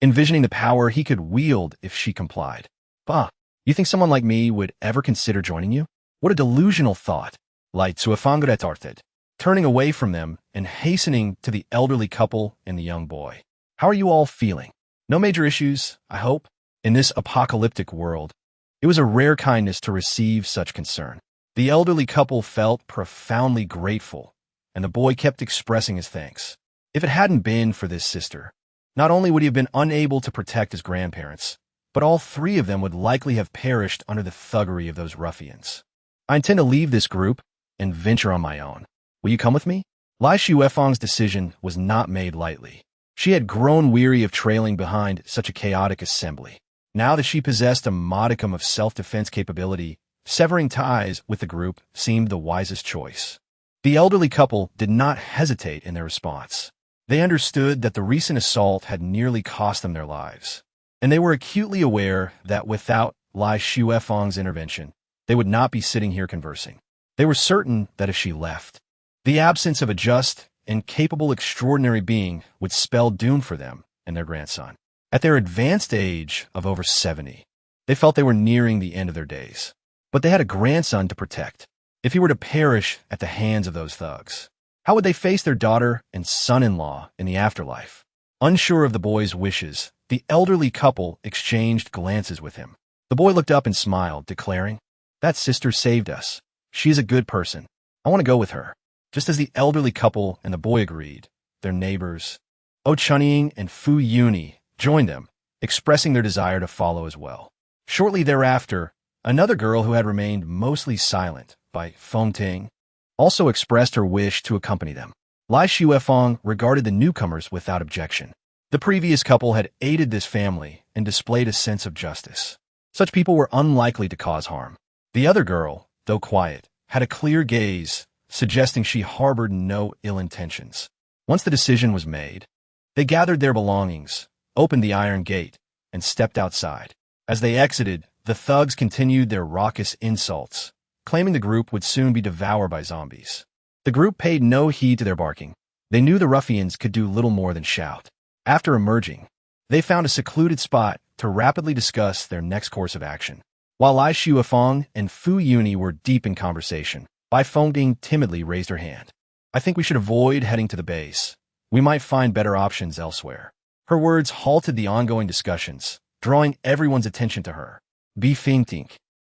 envisioning the power he could wield if she complied. Bah, you think someone like me would ever consider joining you? What a delusional thought. Lai Shuifeng retorted, turning away from them and hastening to the elderly couple and the young boy. How are you all feeling? No major issues, I hope? In this apocalyptic world, it was a rare kindness to receive such concern. The elderly couple felt profoundly grateful, and the boy kept expressing his thanks. If it hadn't been for this sister, not only would he have been unable to protect his grandparents, but all three of them would likely have perished under the thuggery of those ruffians. I intend to leave this group and venture on my own. Will you come with me? Lai Shuifeng's decision was not made lightly. She had grown weary of trailing behind such a chaotic assembly. Now that she possessed a modicum of self-defense capability, severing ties with the group seemed the wisest choice. The elderly couple did not hesitate in their response. They understood that the recent assault had nearly cost them their lives, and they were acutely aware that without Lai Shuifeng's intervention, they would not be sitting here conversing. They were certain that if she left, the absence of a just and capable extraordinary being would spell doom for them and their grandson. At their advanced age of over 70, they felt they were nearing the end of their days. But they had a grandson to protect. If he were to perish at the hands of those thugs, how would they face their daughter and son-in-law in the afterlife? Unsure of the boy's wishes, the elderly couple exchanged glances with him. The boy looked up and smiled, declaring, "That sister saved us. She is a good person. I want to go with her." Just as the elderly couple and the boy agreed, their neighbors, O Chunying and Fu Yuni, joined them, expressing their desire to follow as well. Shortly thereafter, another girl who had remained mostly silent, by Feng Ting, also expressed her wish to accompany them. Lai Shuifeng regarded the newcomers without objection. The previous couple had aided this family and displayed a sense of justice. Such people were unlikely to cause harm. The other girl, though quiet, had a clear gaze, suggesting she harbored no ill intentions. Once the decision was made, they gathered their belongings, opened the iron gate, and stepped outside. As they exited, the thugs continued their raucous insults, claiming the group would soon be devoured by zombies. The group paid no heed to their barking. They knew the ruffians could do little more than shout. After emerging, they found a secluded spot to rapidly discuss their next course of action. While Lai Shuifeng and Fu Yuni were deep in conversation, Bai Fengding timidly raised her hand. "I think we should avoid heading to the base. We might find better options elsewhere." Her words halted the ongoing discussions, drawing everyone's attention to her. Bi Fengting,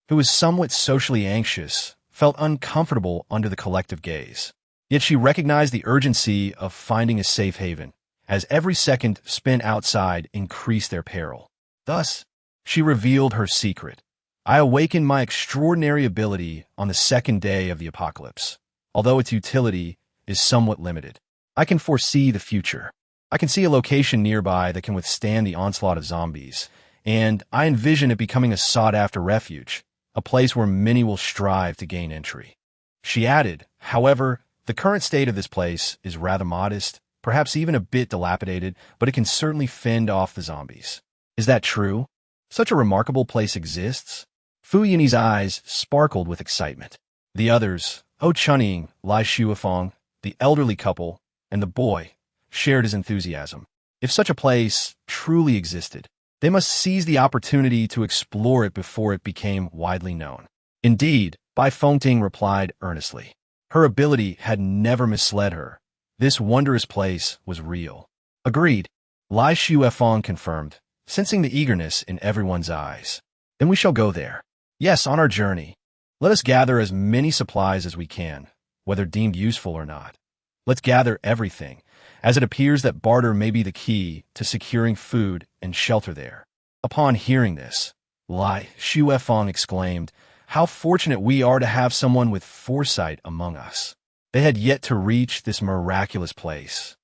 who was somewhat socially anxious, felt uncomfortable under the collective gaze. Yet she recognized the urgency of finding a safe haven, as every second spent outside increased their peril. Thus, she revealed her secret, I awakened my extraordinary ability on the second day of the apocalypse, although its utility is somewhat limited. I can foresee the future. I can see a location nearby that can withstand the onslaught of zombies, and I envision it becoming a sought-after refuge, a place where many will strive to gain entry. She added, however, the current state of this place is rather modest, perhaps even a bit dilapidated, but it can certainly fend off the zombies. Is that true? Such a remarkable place exists? Fu Yunyi's eyes sparkled with excitement. The others, Chunying, Lai Shuifeng, the elderly couple, and the boy, shared his enthusiasm. If such a place truly existed, they must seize the opportunity to explore it before it became widely known. Indeed, Bai Fengting replied earnestly. Her ability had never misled her. This wondrous place was real. Agreed, Lai Shuifeng confirmed, sensing the eagerness in everyone's eyes. Then we shall go there. Yes, on our journey. Let us gather as many supplies as we can, whether deemed useful or not. Let's gather everything, as it appears that barter may be the key to securing food and shelter there. Upon hearing this, Lai Shuifeng exclaimed, "How fortunate we are to have someone with foresight among us." They had yet to reach this miraculous place.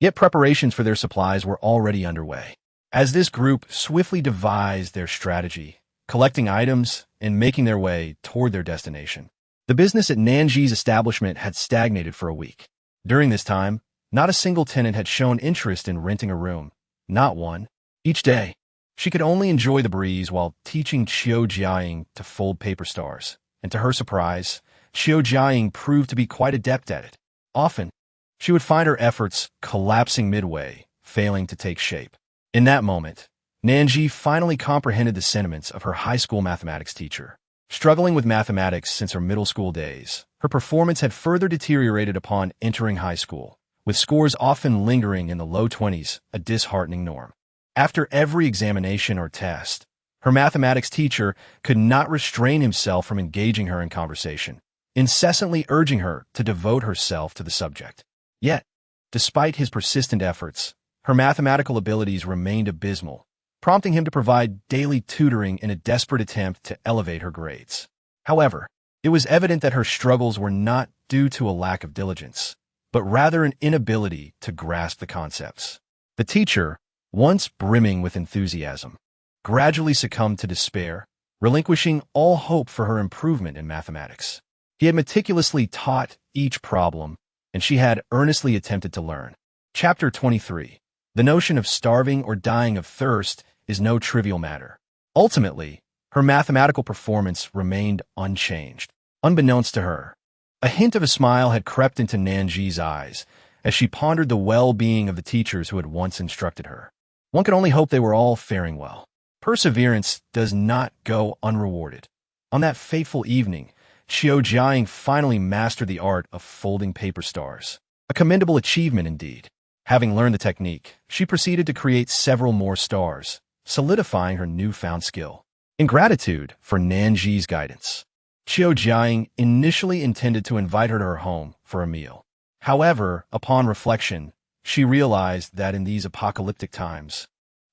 Yet preparations for their supplies were already underway. As this group swiftly devised their strategy, collecting items and making their way toward their destination, the business at Nan Zhi's establishment had stagnated for a week. During this time, not a single tenant had shown interest in renting a room. Not one. Each day, she could only enjoy the breeze while teaching Qiu Jiaying to fold paper stars, and to her surprise, Qiu Jiaying proved to be quite adept at it. Often, she would find her efforts collapsing midway, failing to take shape. In that moment, Nan Zhi finally comprehended the sentiments of her high school mathematics teacher. Struggling with mathematics since her middle school days, her performance had further deteriorated upon entering high school, with scores often lingering in the low 20s, a disheartening norm. After every examination or test, her mathematics teacher could not restrain himself from engaging her in conversation, incessantly urging her to devote herself to the subject. Yet, despite his persistent efforts, her mathematical abilities remained abysmal, prompting him to provide daily tutoring in a desperate attempt to elevate her grades. However, it was evident that her struggles were not due to a lack of diligence, but rather an inability to grasp the concepts. The teacher, once brimming with enthusiasm, gradually succumbed to despair, relinquishing all hope for her improvement in mathematics. He had meticulously taught each problem, and she had earnestly attempted to learn. Chapter 23. The notion of starving or dying of thirst is no trivial matter. Ultimately, her mathematical performance remained unchanged. Unbeknownst to her, a hint of a smile had crept into Nan Zhi's eyes as she pondered the well-being of the teachers who had once instructed her. One could only hope they were all faring well. Perseverance does not go unrewarded. On that fateful evening, Qiu Jiaying finally mastered the art of folding paper stars. A commendable achievement indeed. Having learned the technique, she proceeded to create several more stars, solidifying her newfound skill. In gratitude for Nan Zhi's guidance, Qiu Jiaying initially intended to invite her to her home for a meal. However, upon reflection, she realized that in these apocalyptic times,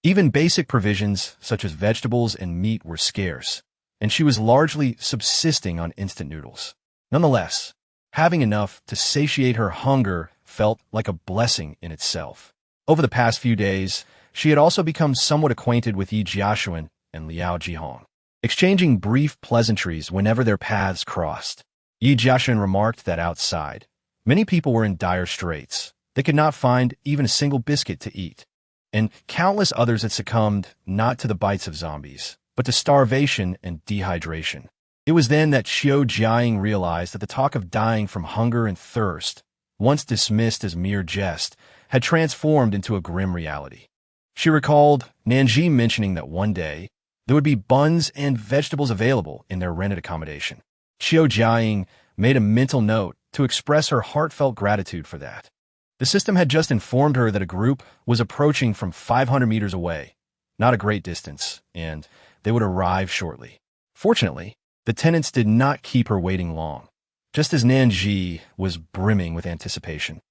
even basic provisions such as vegetables and meat were scarce, and she was largely subsisting on instant noodles. Nonetheless, having enough to satiate her hunger felt like a blessing in itself. Over the past few days, she had also become somewhat acquainted with Yi Jiashuan and Liao Jihong, exchanging brief pleasantries whenever their paths crossed. Yi Jiashuan remarked that outside, many people were in dire straits. They could not find even a single biscuit to eat, and countless others had succumbed not to the bites of zombies, but to starvation and dehydration. It was then that Qiu Jiaying realized that the talk of dying from hunger and thirst, once dismissed as mere jest, had transformed into a grim reality. She recalled Nan Zhi mentioning that one day there would be buns and vegetables available in their rented accommodation. Qiu Jiaying made a mental note to express her heartfelt gratitude for that. The system had just informed her that a group was approaching from 500 meters away, not a great distance, and they would arrive shortly. Fortunately, the tenants did not keep her waiting long. Just as Nan Zhi was brimming with anticipation,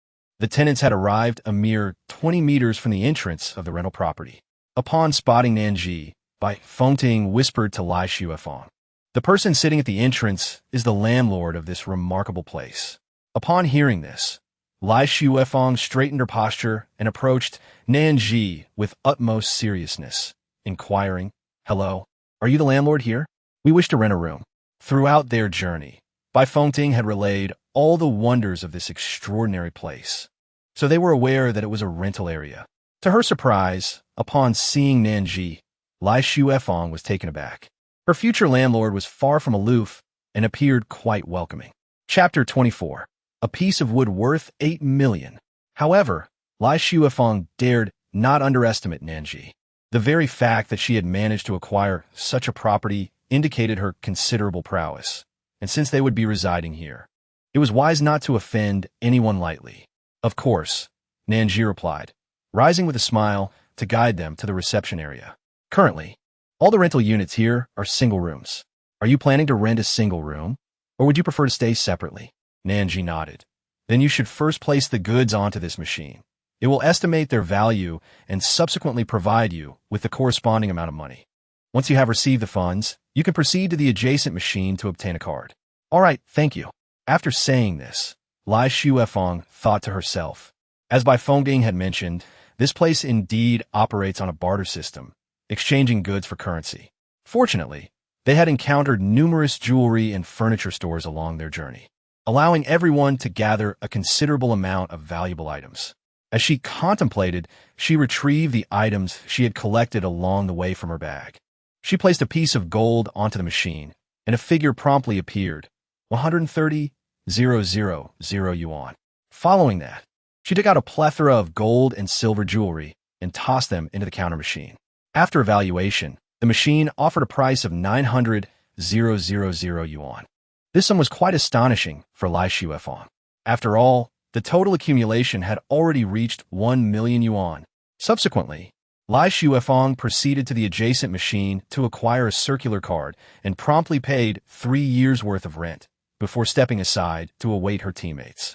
the tenants had arrived a mere 20 meters from the entrance of the rental property. Upon spotting Nan Zhi, Bai Fengting whispered to Lai Shuifeng, The person sitting at the entrance is the landlord of this remarkable place. Upon hearing this, Lai Shuefeng straightened her posture and approached Nan Zhi with utmost seriousness, inquiring, "Hello, are you the landlord here? We wish to rent a room." Throughout their journey, Bai Fengting had relayed all the wonders of this extraordinary place, so they were aware that it was a rental area. To her surprise, upon seeing Nan Zhi, Lai Shuefeng was taken aback. Her future landlord was far from aloof and appeared quite welcoming. Chapter 24. A piece of wood worth 8 million. However, Lai Shuefeng dared not underestimate Nan Zhi. The very fact that she had managed to acquire such a property indicated her considerable prowess, and since they would be residing here, it was wise not to offend anyone lightly. "Of course," Nan Zhi replied, rising with a smile to guide them to the reception area. "Currently, all the rental units here are single rooms. Are you planning to rent a single room, or would you prefer to stay separately?" Nan Zhi nodded. "Then you should first place the goods onto this machine. It will estimate their value and subsequently provide you with the corresponding amount of money. Once you have received the funds, you can proceed to the adjacent machine to obtain a card." "All right, thank you." After saying this, Lai Shuefeng thought to herself, as Bai Fengting had mentioned, this place indeed operates on a barter system, exchanging goods for currency. Fortunately, they had encountered numerous jewelry and furniture stores along their journey, allowing everyone to gather a considerable amount of valuable items. As she contemplated, she retrieved the items she had collected along the way from her bag. She placed a piece of gold onto the machine, and a figure promptly appeared, 130,000 yuan. Following that, she took out a plethora of gold and silver jewelry and tossed them into the counter machine. After evaluation, the machine offered a price of 900,000 yuan. This sum was quite astonishing for Lai Shuefeng. After all, the total accumulation had already reached 1 million yuan. Subsequently, Lai Shuefeng proceeded to the adjacent machine to acquire a circular card and promptly paid 3 years' worth of rent before stepping aside to await her teammates.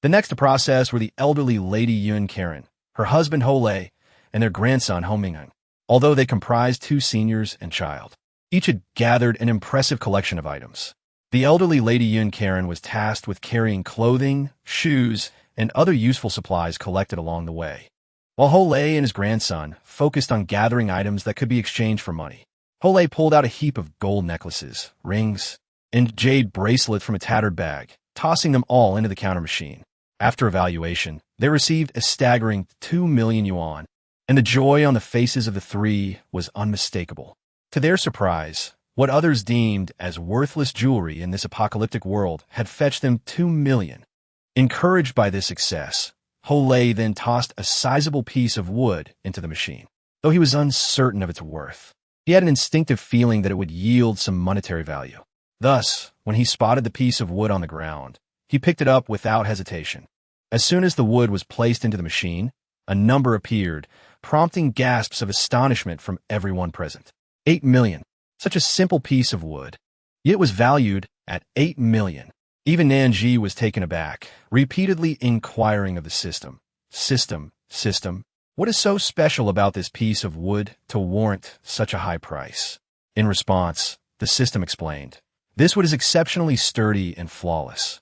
The next to process were the elderly Lady Yun Karen, her husband Ho Lei, and their grandson Ho Mingheng. Although they comprised 2 seniors and child, each had gathered an impressive collection of items. The elderly Lady Yun Karen was tasked with carrying clothing, shoes, and other useful supplies collected along the way, while Ho Lei and his grandson focused on gathering items that could be exchanged for money. Ho Lei pulled out a heap of gold necklaces, rings, and jade bracelets from a tattered bag, tossing them all into the counter machine. After evaluation, they received a staggering 2 million yuan, and the joy on the faces of the three was unmistakable. To their surprise, what others deemed as worthless jewelry in this apocalyptic world had fetched them 2 million. Encouraged by this success, Ho Lei then tossed a sizable piece of wood into the machine. Though he was uncertain of its worth, he had an instinctive feeling that it would yield some monetary value. Thus, when he spotted the piece of wood on the ground, he picked it up without hesitation. As soon as the wood was placed into the machine, a number appeared, prompting gasps of astonishment from everyone present. 8 million. Such a simple piece of wood. Yet it was valued at 8 million. Even Nan Zhi was taken aback, repeatedly inquiring of the system. System. What is so special about this piece of wood to warrant such a high price? In response, the system explained, this wood is exceptionally sturdy and flawless.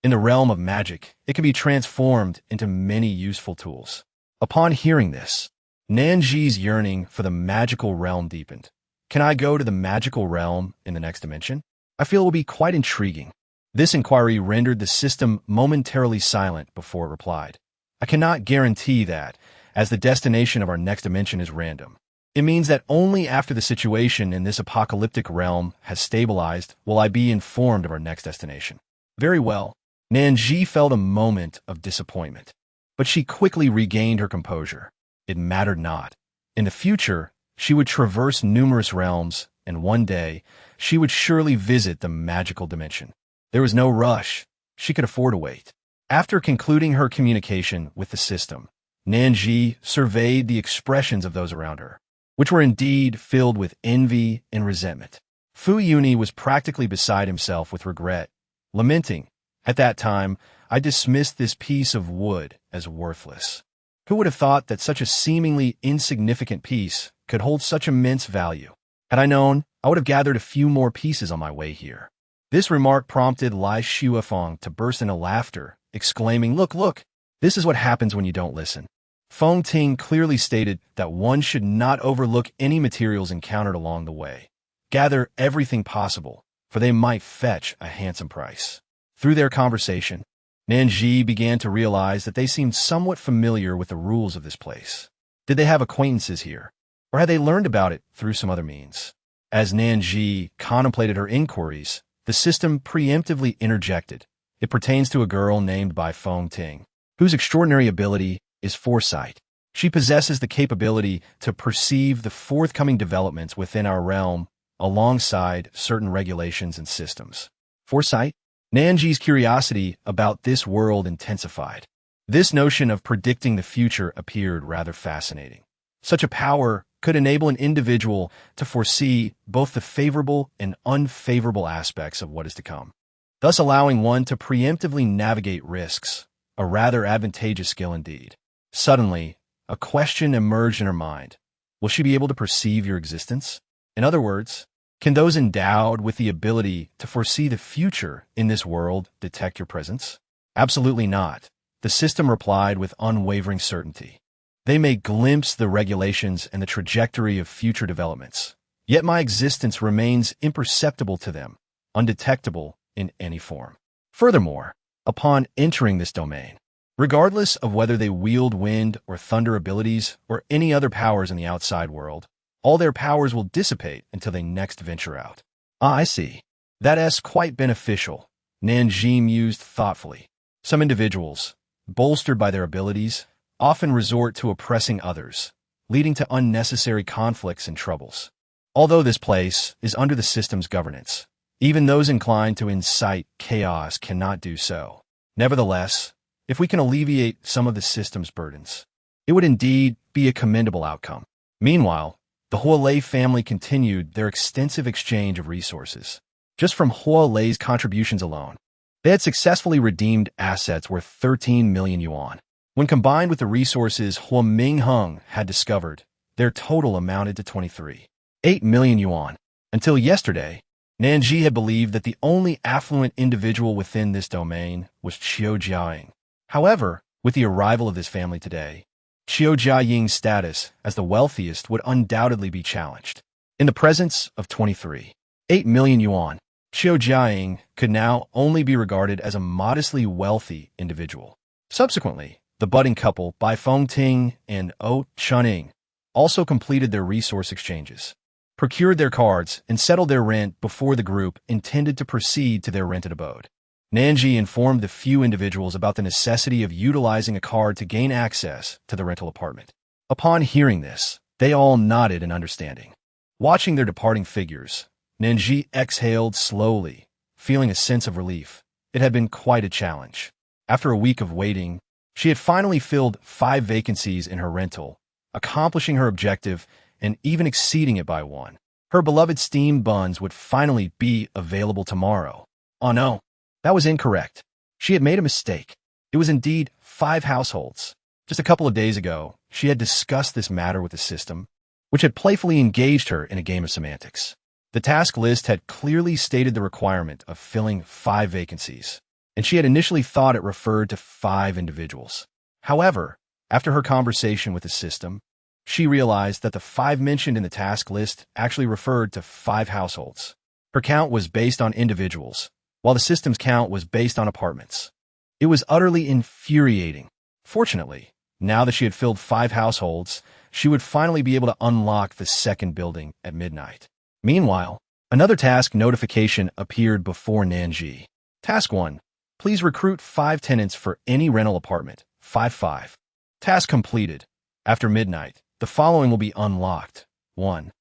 In the realm of magic, it can be transformed into many useful tools. Upon hearing this, Nan Zhi's yearning for the magical realm deepened. Can I go to the magical realm in the next dimension? I feel it will be quite intriguing. This inquiry rendered the system momentarily silent before it replied. I cannot guarantee that, as the destination of our next dimension is random. It means that only after the situation in this apocalyptic realm has stabilized will I be informed of our next destination. Very well. Nan Zhi felt a moment of disappointment, but she quickly regained her composure. It mattered not. In the future, she would traverse numerous realms, and one day, she would surely visit the magical dimension. There was no rush. She could afford to wait. After concluding her communication with the system, Nan Zhi surveyed the expressions of those around her, which were indeed filled with envy and resentment. Fu Yuni was practically beside himself with regret, lamenting, "At that time, I dismissed this piece of wood as worthless. Who would have thought that such a seemingly insignificant piece could hold such immense value?" Had I known, I would have gathered a few more pieces on my way here. This remark prompted Lai Shuafeng to burst into laughter, exclaiming, "Look, look! This is what happens when you don't listen." Feng Ting clearly stated that one should not overlook any materials encountered along the way. Gather everything possible, for they might fetch a handsome price. Through their conversation, Nan Zhi began to realize that they seemed somewhat familiar with the rules of this place. Did they have acquaintances here, or had they learned about it through some other means? As Nan Zhi contemplated her inquiries, the system preemptively interjected. It pertains to a girl named by Feng Ting, whose extraordinary ability is foresight. She possesses the capability to perceive the forthcoming developments within our realm alongside certain regulations and systems. Foresight? Nan Zhi's curiosity about this world intensified. This notion of predicting the future appeared rather fascinating. Such a power could enable an individual to foresee both the favorable and unfavorable aspects of what is to come, thus allowing one to preemptively navigate risks, a rather advantageous skill indeed. Suddenly, a question emerged in her mind. Will she be able to perceive your existence? In other words, can those endowed with the ability to foresee the future in this world detect your presence? Absolutely not, the system replied with unwavering certainty. They may glimpse the regulations and the trajectory of future developments, yet my existence remains imperceptible to them, undetectable in any form. Furthermore, upon entering this domain, regardless of whether they wield wind or thunder abilities or any other powers in the outside world, all their powers will dissipate until they next venture out. Ah, I see. That's quite beneficial, Nan Zhi mused thoughtfully. Some individuals, bolstered by their abilities, often resort to oppressing others, leading to unnecessary conflicts and troubles. Although this place is under the system's governance, even those inclined to incite chaos cannot do so. Nevertheless, if we can alleviate some of the system's burdens, it would indeed be a commendable outcome. Meanwhile, the Huolei family continued their extensive exchange of resources. Just from Huolei's contributions alone, they had successfully redeemed assets worth 13 million yuan. When combined with the resources Huo Mingheng had discovered, their total amounted to 23.8 million yuan. Until yesterday, Nan Zhi had believed that the only affluent individual within this domain was Qiu Jiaying. However, with the arrival of this family today, Qiu Jiaying's status as the wealthiest would undoubtedly be challenged. In the presence of 23.8 million yuan, Qiu Jiaying could now only be regarded as a modestly wealthy individual. Subsequently, the budding couple Bai Fengting and O Chuning also completed their resource exchanges, procured their cards, and settled their rent before the group intended to proceed to their rented abode. Nan Zhi informed the few individuals about the necessity of utilizing a card to gain access to the rental apartment. Upon hearing this, they all nodded in understanding. Watching their departing figures, Nan Zhi exhaled slowly, feeling a sense of relief. It had been quite a challenge. After a week of waiting, she had finally filled 5 vacancies in her rental, accomplishing her objective and even exceeding it by 1. Her beloved steamed buns would finally be available tomorrow. Oh no, that was incorrect. She had made a mistake. It was indeed 5 households. Just a couple of days ago, she had discussed this matter with the system, which had playfully engaged her in a game of semantics. The task list had clearly stated the requirement of filling 5 vacancies, and she had initially thought it referred to 5 individuals. However, after her conversation with the system, she realized that the 5 mentioned in the task list actually referred to 5 households. Her count was based on individuals, while the system's count was based on apartments. It was utterly infuriating. Fortunately, now that she had filled 5 households, she would finally be able to unlock the second building at midnight. Meanwhile, another task notification appeared before Nan Zhi. Task 1. Please recruit 5 tenants for any rental apartment. 5-5. Task completed. After midnight, the following will be unlocked. 1.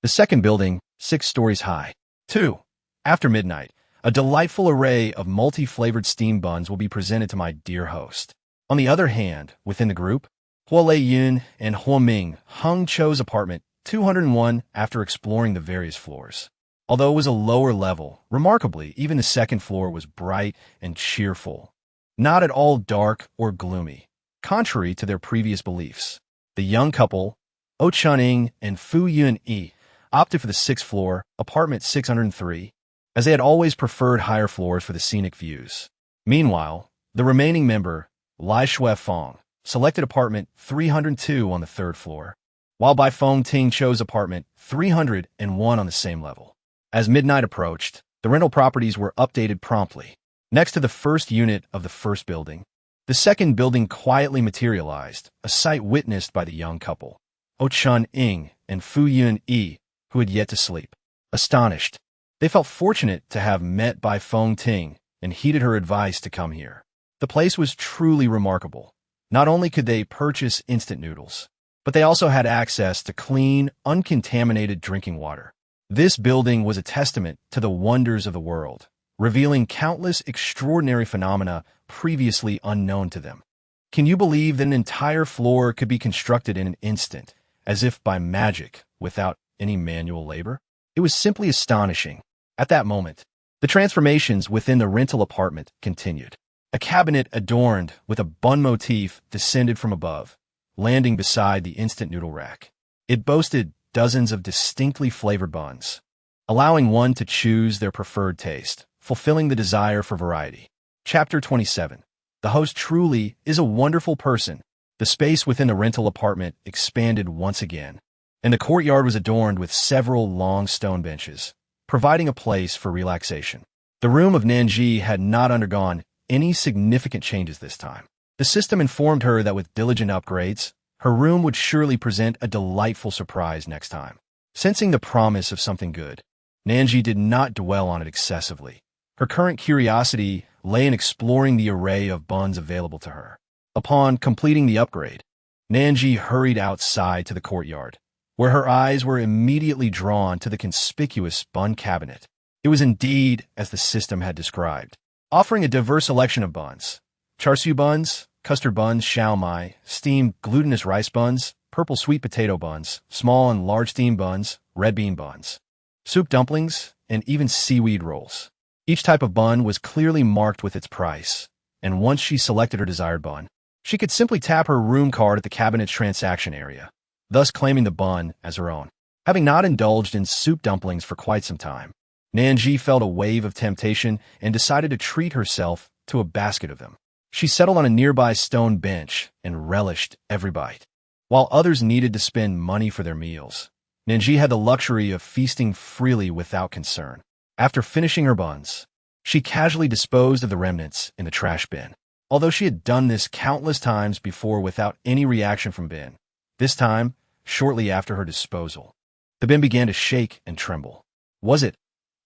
The second building, 6 stories high. 2. After midnight, a delightful array of multi-flavored steam buns will be presented to my dear host. On the other hand, within the group, Huo Lei Yun and Huo Ming Hung chose apartment 201 after exploring the various floors. Although it was a lower level, remarkably, even the second floor was bright and cheerful, not at all dark or gloomy, contrary to their previous beliefs. The young couple, O Chuning and Fu Yun-yi, opted for the 6th floor, apartment 603, as they had always preferred higher floors for the scenic views. Meanwhile, the remaining member, Lai Shui-Fong, selected apartment 302 on the 3rd floor, while Bai Feng-Ting chose apartment 301 on the same level. As midnight approached, the rental properties were updated promptly. Next to the first unit of the first building, the second building quietly materialized, a sight witnessed by the young couple, Oh Chun-Ing and Fu Yun-Yi, who had yet to sleep. Astonished, they felt fortunate to have met Bai Feng-Ting and heeded her advice to come here. The place was truly remarkable. Not only could they purchase instant noodles, but they also had access to clean, uncontaminated drinking water. This building was a testament to the wonders of the world, revealing countless extraordinary phenomena previously unknown to them. Can you believe that an entire floor could be constructed in an instant, as if by magic, without any manual labor? It was simply astonishing. At that moment, the transformations within the rental apartment continued. A cabinet adorned with a bun motif descended from above, landing beside the instant noodle rack. It boasted dozens of distinctly flavored buns, allowing one to choose their preferred taste, fulfilling the desire for variety. Chapter 27. The host truly is a wonderful person. The space within the rental apartment expanded once again, and the courtyard was adorned with several long stone benches, providing a place for relaxation. The room of Nan Zhi had not undergone any significant changes this time. The system informed her that with diligent upgrades, her room would surely present a delightful surprise next time. Sensing the promise of something good, Nan Zhi did not dwell on it excessively. Her current curiosity lay in exploring the array of buns available to her. Upon completing the upgrade, Nan Zhi hurried outside to the courtyard, where her eyes were immediately drawn to the conspicuous bun cabinet. It was indeed as the system had described, offering a diverse selection of buns: char siu buns, custard buns, shao mai, steamed glutinous rice buns, purple sweet potato buns, small and large steamed buns, red bean buns, soup dumplings, and even seaweed rolls. Each type of bun was clearly marked with its price, and once she selected her desired bun, she could simply tap her room card at the cabinet's transaction area, thus claiming the bun as her own. Having not indulged in soup dumplings for quite some time, Nan Zhi felt a wave of temptation and decided to treat herself to a basket of them. She settled on a nearby stone bench and relished every bite. While others needed to spend money for their meals, Nan Zhi had the luxury of feasting freely without concern. After finishing her buns, she casually disposed of the remnants in the trash bin. Although she had done this countless times before without any reaction from bin, this time, shortly after her disposal, the bin began to shake and tremble. Was it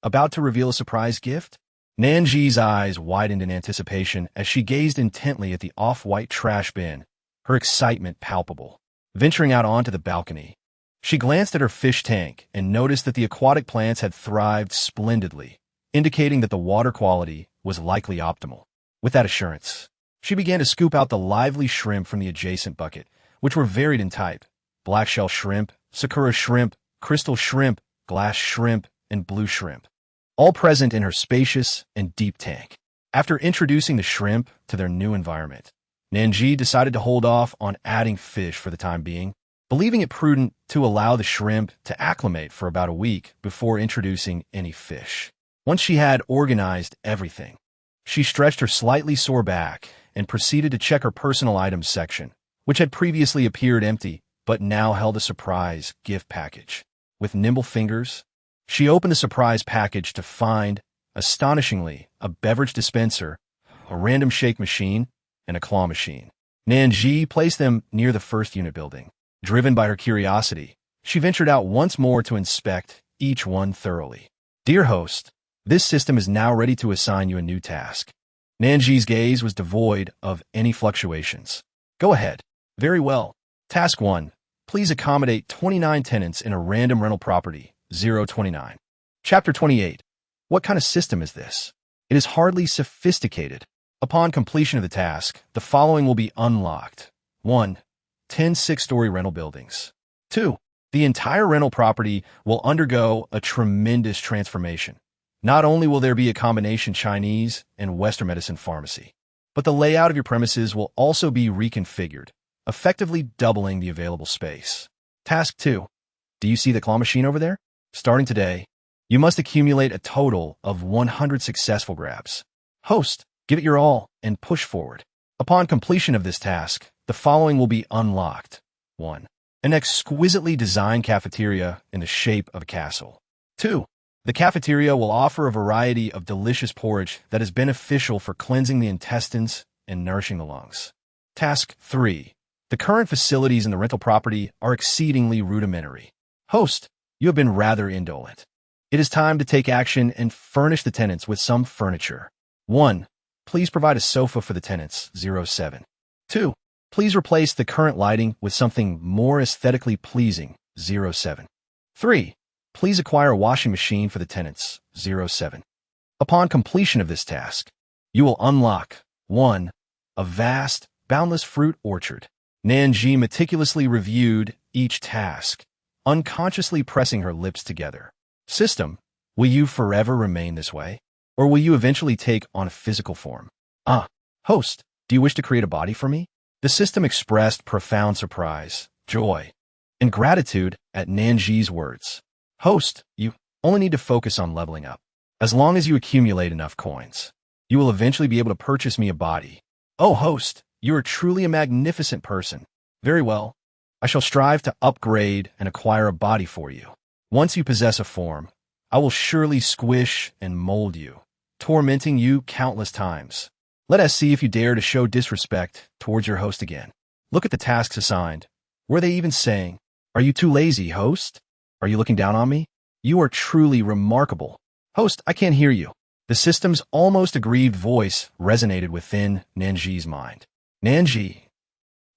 about to reveal a surprise gift? Nan Zhi's eyes widened in anticipation as she gazed intently at the off-white trash bin, her excitement palpable. Venturing out onto the balcony, she glanced at her fish tank and noticed that the aquatic plants had thrived splendidly, indicating that the water quality was likely optimal. With that assurance, she began to scoop out the lively shrimp from the adjacent bucket, which were varied in type: black shell shrimp, sakura shrimp, crystal shrimp, glass shrimp, and blue shrimp, all present in her spacious and deep tank. After introducing the shrimp to their new environment, Nan Zhi decided to hold off on adding fish for the time being, believing it prudent to allow the shrimp to acclimate for about a week before introducing any fish. Once she had organized everything, she stretched her slightly sore back and proceeded to check her personal items section, which had previously appeared empty but now held a surprise gift package. With nimble fingers, she opened the surprise package to find, astonishingly, a beverage dispenser, a random shake machine, and a claw machine. Nan Zhi placed them near the first unit building. Driven by her curiosity, she ventured out once more to inspect each one thoroughly. Dear host, this system is now ready to assign you a new task. Nan Zhi's gaze was devoid of any fluctuations. Go ahead. Very well. Task 1. Please accommodate 29 tenants in a random rental property, 029. Chapter 28. What kind of system is this? It is hardly sophisticated. Upon completion of the task, the following will be unlocked. 1. 10 six-story rental buildings. 2. The entire rental property will undergo a tremendous transformation. Not only will there be a combination Chinese and Western medicine pharmacy, but the layout of your premises will also be reconfigured, effectively doubling the available space. Task 2. Do you see the claw machine over there? Starting today, you must accumulate a total of 100 successful grabs. Host, give it your all and push forward. Upon completion of this task, the following will be unlocked. 1. An exquisitely designed cafeteria in the shape of a castle. 2. The cafeteria will offer a variety of delicious porridge that is beneficial for cleansing the intestines and nourishing the lungs. Task 3. The current facilities in the rental property are exceedingly rudimentary. Host, you have been rather indolent. It is time to take action and furnish the tenants with some furniture. 1. Please provide a sofa for the tenants. 07. 2. Please replace the current lighting with something more aesthetically pleasing. 07. 3. Please acquire a washing machine for the tenants. 07. Upon completion of this task, you will unlock 1. A vast, boundless fruit orchard. Nan Zhi meticulously reviewed each task, unconsciously pressing her lips together. System, will you forever remain this way? Or will you eventually take on a physical form? Host, do you wish to create a body for me? The system expressed profound surprise, joy, and gratitude at Nan Zhi's words. Host, you only need to focus on leveling up. As long as you accumulate enough coins, you will eventually be able to purchase me a body. Oh, host, you are truly a magnificent person. Very well. I shall strive to upgrade and acquire a body for you. Once you possess a form, I will surely squish and mold you, tormenting you countless times. Let us see if you dare to show disrespect towards your host again. Look at the tasks assigned. Were they even saying, "Are you too lazy, host? Are you looking down on me? You are truly remarkable." Host, I can't hear you. The system's almost aggrieved voice resonated within Nan Zhi's mind. Nan Zhi,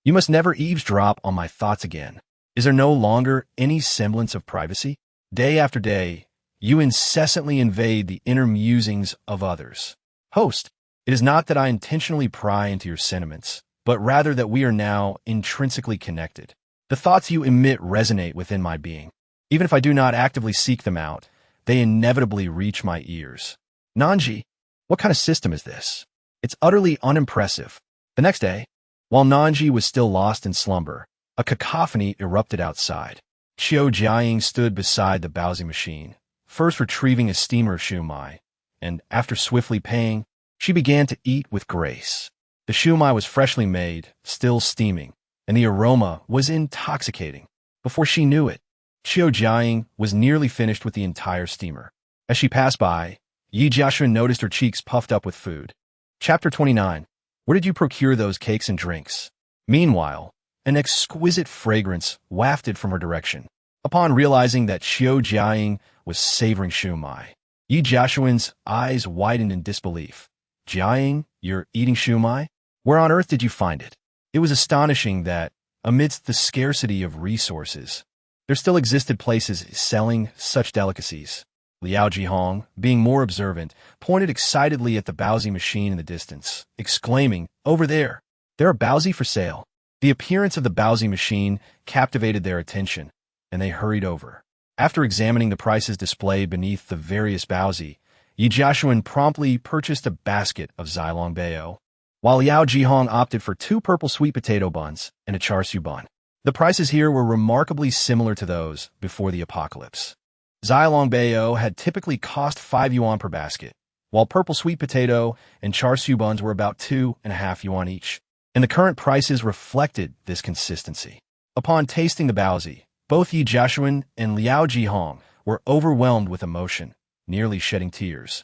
you must never eavesdrop on my thoughts again. Is there no longer any semblance of privacy? Day after day, you incessantly invade the inner musings of others. Host, it is not that I intentionally pry into your sentiments, but rather that we are now intrinsically connected. The thoughts you emit resonate within my being. Even if I do not actively seek them out, they inevitably reach my ears. Nan Zhi, what kind of system is this? It's utterly unimpressive. The next day, while Nan Zhi was still lost in slumber, a cacophony erupted outside. Qiu Jiaying stood beside the Baozi machine, first retrieving a steamer of shumai, and after swiftly paying, she began to eat with grace. The shumai was freshly made, still steaming, and the aroma was intoxicating. Before she knew it, Qiu Jiaying was nearly finished with the entire steamer. As she passed by, Yi Jiaxun noticed her cheeks puffed up with food. Chapter 29. Where did you procure those cakes and drinks? Meanwhile, an exquisite fragrance wafted from her direction. Upon realizing that Qiu Jiaying was savoring shumai, Yi Jiaxun's eyes widened in disbelief. Jiaying, you're eating shumai? Where on earth did you find it? It was astonishing that, amidst the scarcity of resources, there still existed places selling such delicacies. Liao Jihong, being more observant, pointed excitedly at the Baozi machine in the distance, exclaiming, "Over there! There are Baozi for sale!" The appearance of the Baozi machine captivated their attention, and they hurried over. After examining the prices displayed beneath the various Baozi, Yi Jiaxun promptly purchased a basket of Xilong Bao, while Liao Jihong opted for 2 purple sweet potato buns and a char siu bun. The prices here were remarkably similar to those before the apocalypse. Xilong Bao had typically cost 5 yuan per basket, while purple sweet potato and char siu buns were about 2.5 yuan each, and the current prices reflected this consistency. Upon tasting the Baozi, both Yi Jiaxun and Liao Jihong were overwhelmed with emotion, nearly shedding tears.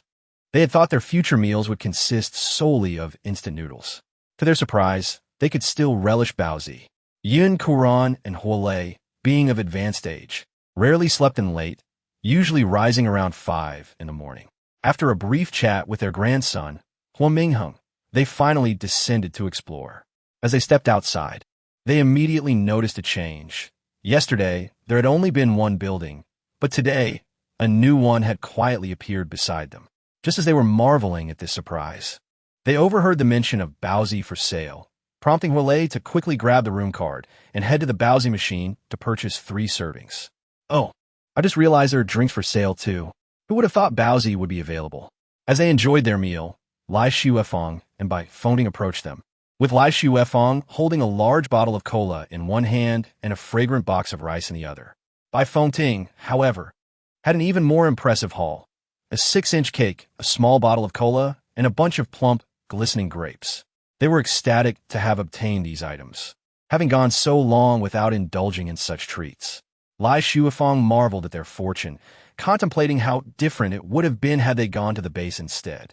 They had thought their future meals would consist solely of instant noodles. To their surprise, they could still relish Baozi. Yun Kuran and Huolei, being of advanced age, rarely slept in late, usually rising around 5 in the morning. After a brief chat with their grandson, Huo Mingheng, they finally descended to explore. As they stepped outside, they immediately noticed a change. Yesterday, there had only been one building, but today, a new one had quietly appeared beside them. Just as they were marveling at this surprise, they overheard the mention of Baozi for sale, prompting Huolei to quickly grab the room card and head to the Baozi machine to purchase 3 servings. Oh, I just realized there are drinks for sale too. Who would have thought Baozi would be available? As they enjoyed their meal, Lai Shuefeng and Bai Fengting approached them, with Lai Shuefeng holding a large bottle of cola in one hand and a fragrant box of rice in the other. Bai Fengting, however, had an even more impressive haul: a 6-inch cake, a small bottle of cola, and a bunch of plump, glistening grapes. They were ecstatic to have obtained these items, having gone so long without indulging in such treats. Lai Shuifeng marveled at their fortune, contemplating how different it would have been had they gone to the base instead.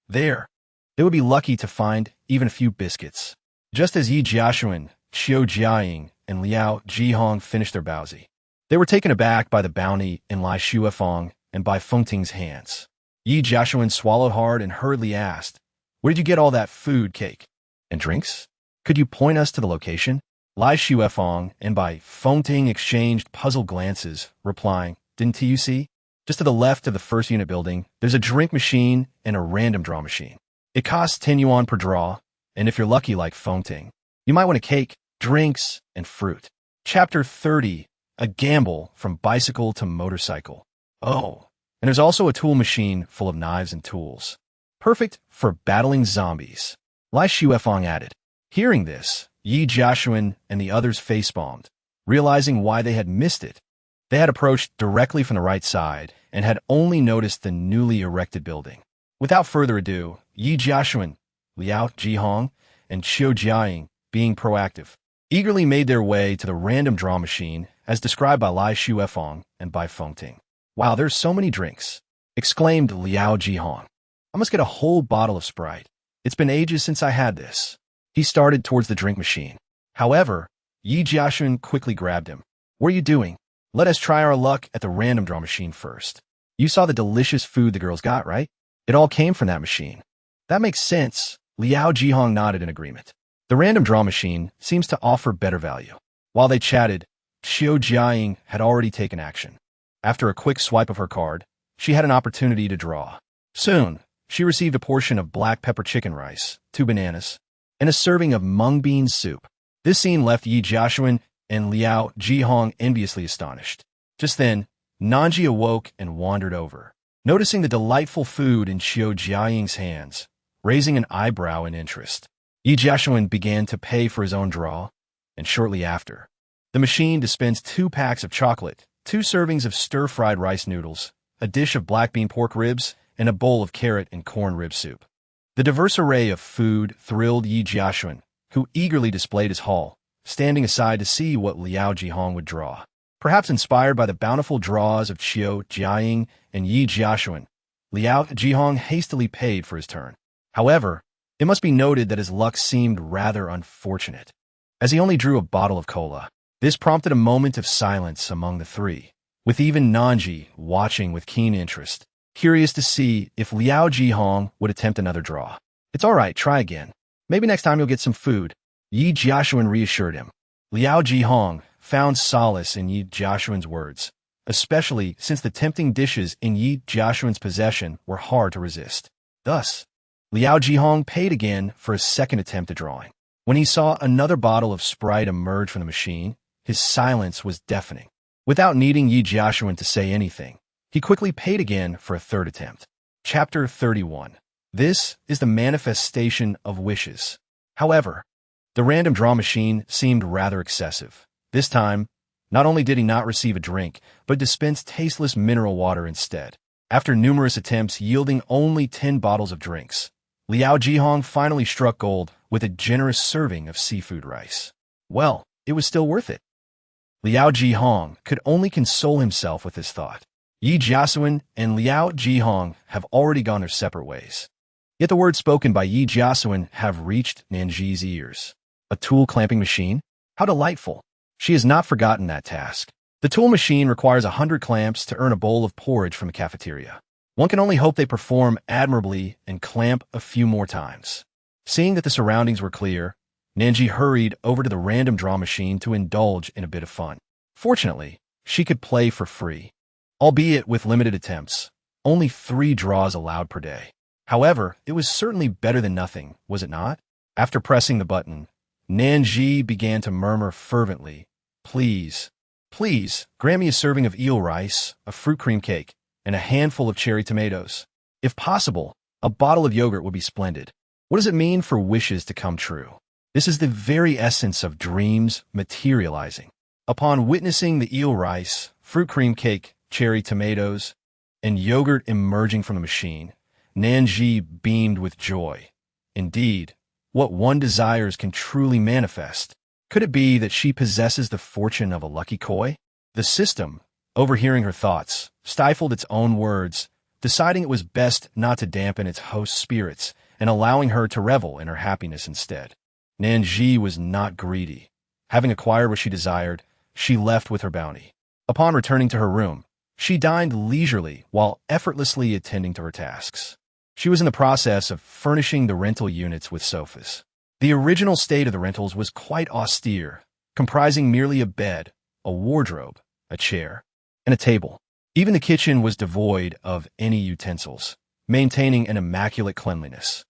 There, they would be lucky to find even a few biscuits. Just as Yi Jiaxuan, Qiu Jiaying, and Liao Jihong finished their baozi, they were taken aback by the bounty in Lai Shuifeng and by Fengting's hands. Yi Jiaxuan swallowed hard and hurriedly asked, "Where did you get all that food, cake, and drinks? Could you point us to the location?" Lai Shuifeng and by Fengting exchanged puzzled glances, replying, "Didn't you see? Just to the left of the first unit building, there's a drink machine and a random draw machine. It costs 10 yuan per draw, and if you're lucky like Fengting, you might win a cake, drinks, and fruit." Chapter 30, A Gamble from Bicycle to Motorcycle. Oh, and there's also a tool machine full of knives and tools, perfect for battling zombies, Lai Shuifeng added. Hearing this, Yi Jiaxuan and the others facepalmed, realizing why they had missed it. They had approached directly from the right side and had only noticed the newly erected building. Without further ado, Yi Jiaxuan, Liao Jihong, and Qiu Jiaying, being proactive, eagerly made their way to the random draw machine as described by Lai Shuifeng and by Fengting. "Wow, there's so many drinks," exclaimed Liao Jihong. "I must get a whole bottle of Sprite. It's been ages since I had this." He started towards the drink machine. However, Yi Jiaxuan quickly grabbed him. "What are you doing? Let us try our luck at the random draw machine first. You saw the delicious food the girls got, right? It all came from that machine." "That makes sense." Liao Jihong nodded in agreement. The random draw machine seems to offer better value. While they chatted, Qiu Jiaying had already taken action. After a quick swipe of her card, she had an opportunity to draw. Soon, she received a portion of black pepper chicken rice, 2 bananas, and a serving of mung bean soup. This scene left Yi Jiaxuan and Liao Jihong enviously astonished. Just then, Nan Zhi awoke and wandered over, noticing the delightful food in Qiu Jiaying's hands, raising an eyebrow in interest. Yi Jiaxuan began to pay for his own draw, and shortly after, the machine dispensed 2 packs of chocolate, 2 servings of stir-fried rice noodles, a dish of black bean pork ribs, and a bowl of carrot and corn rib soup. The diverse array of food thrilled Yi Jiaxuan, who eagerly displayed his haul, standing aside to see what Liao Jihong would draw. Perhaps inspired by the bountiful draws of Qiu Jiaying and Yi Jiaxuan, Liao Jihong hastily paid for his turn. However, it must be noted that his luck seemed rather unfortunate, as he only drew a bottle of cola. This prompted a moment of silence among the three, with even Nan Zhi watching with keen interest, curious to see if Liao Jihong would attempt another draw. "It's all right, try again. Maybe next time you'll get some food," Yi Jiaxuan reassured him. Liao Jihong found solace in Yi Jiaxuan's words, especially since the tempting dishes in Yi Jiaxuan's possession were hard to resist. Thus, Liao Jihong paid again for his second attempt at drawing. When he saw another bottle of Sprite emerge from the machine, his silence was deafening. Without needing Yi Jiaxuan to say anything, he quickly paid again for a third attempt. Chapter 31. This is the manifestation of wishes. However, the random draw machine seemed rather excessive. This time, not only did he not receive a drink, but dispensed tasteless mineral water instead. After numerous attempts yielding only 10 bottles of drinks, Liao Jihong finally struck gold with a generous serving of seafood rice. Well, it was still worth it. Liao Jihong could only console himself with this thought. Yi Jiaxuan and Liao Jihong have already gone their separate ways. Yet the words spoken by Yi Jiaxuan have reached Nan Zhi's ears. A tool clamping machine? How delightful. She has not forgotten that task. The tool machine requires 100 clamps to earn a bowl of porridge from a cafeteria. One can only hope they perform admirably and clamp a few more times. Seeing that the surroundings were clear, Nan Zhi hurried over to the random draw machine to indulge in a bit of fun. Fortunately, she could play for free, albeit with limited attempts, only 3 draws allowed per day. However, it was certainly better than nothing, was it not? After pressing the button, Nan Zhi began to murmur fervently, "Please, please, grant me a serving of eel rice, a fruit cream cake, and a handful of cherry tomatoes. If possible, a bottle of yogurt would be splendid." What does it mean for wishes to come true? This is the very essence of dreams materializing. Upon witnessing the eel rice, fruit cream cake, cherry tomatoes, and yogurt emerging from the machine, Nan Zhi beamed with joy. Indeed, what one desires can truly manifest. Could it be that she possesses the fortune of a lucky koi? The system, overhearing her thoughts, stifled its own words, deciding it was best not to dampen its host's spirits and allowing her to revel in her happiness instead. Nan Zhi was not greedy. Having acquired what she desired, she left with her bounty. Upon returning to her room, she dined leisurely while effortlessly attending to her tasks. She was in the process of furnishing the rental units with sofas. The original state of the rentals was quite austere, comprising merely a bed, a wardrobe, a chair, and a table. Even the kitchen was devoid of any utensils, maintaining an immaculate cleanliness.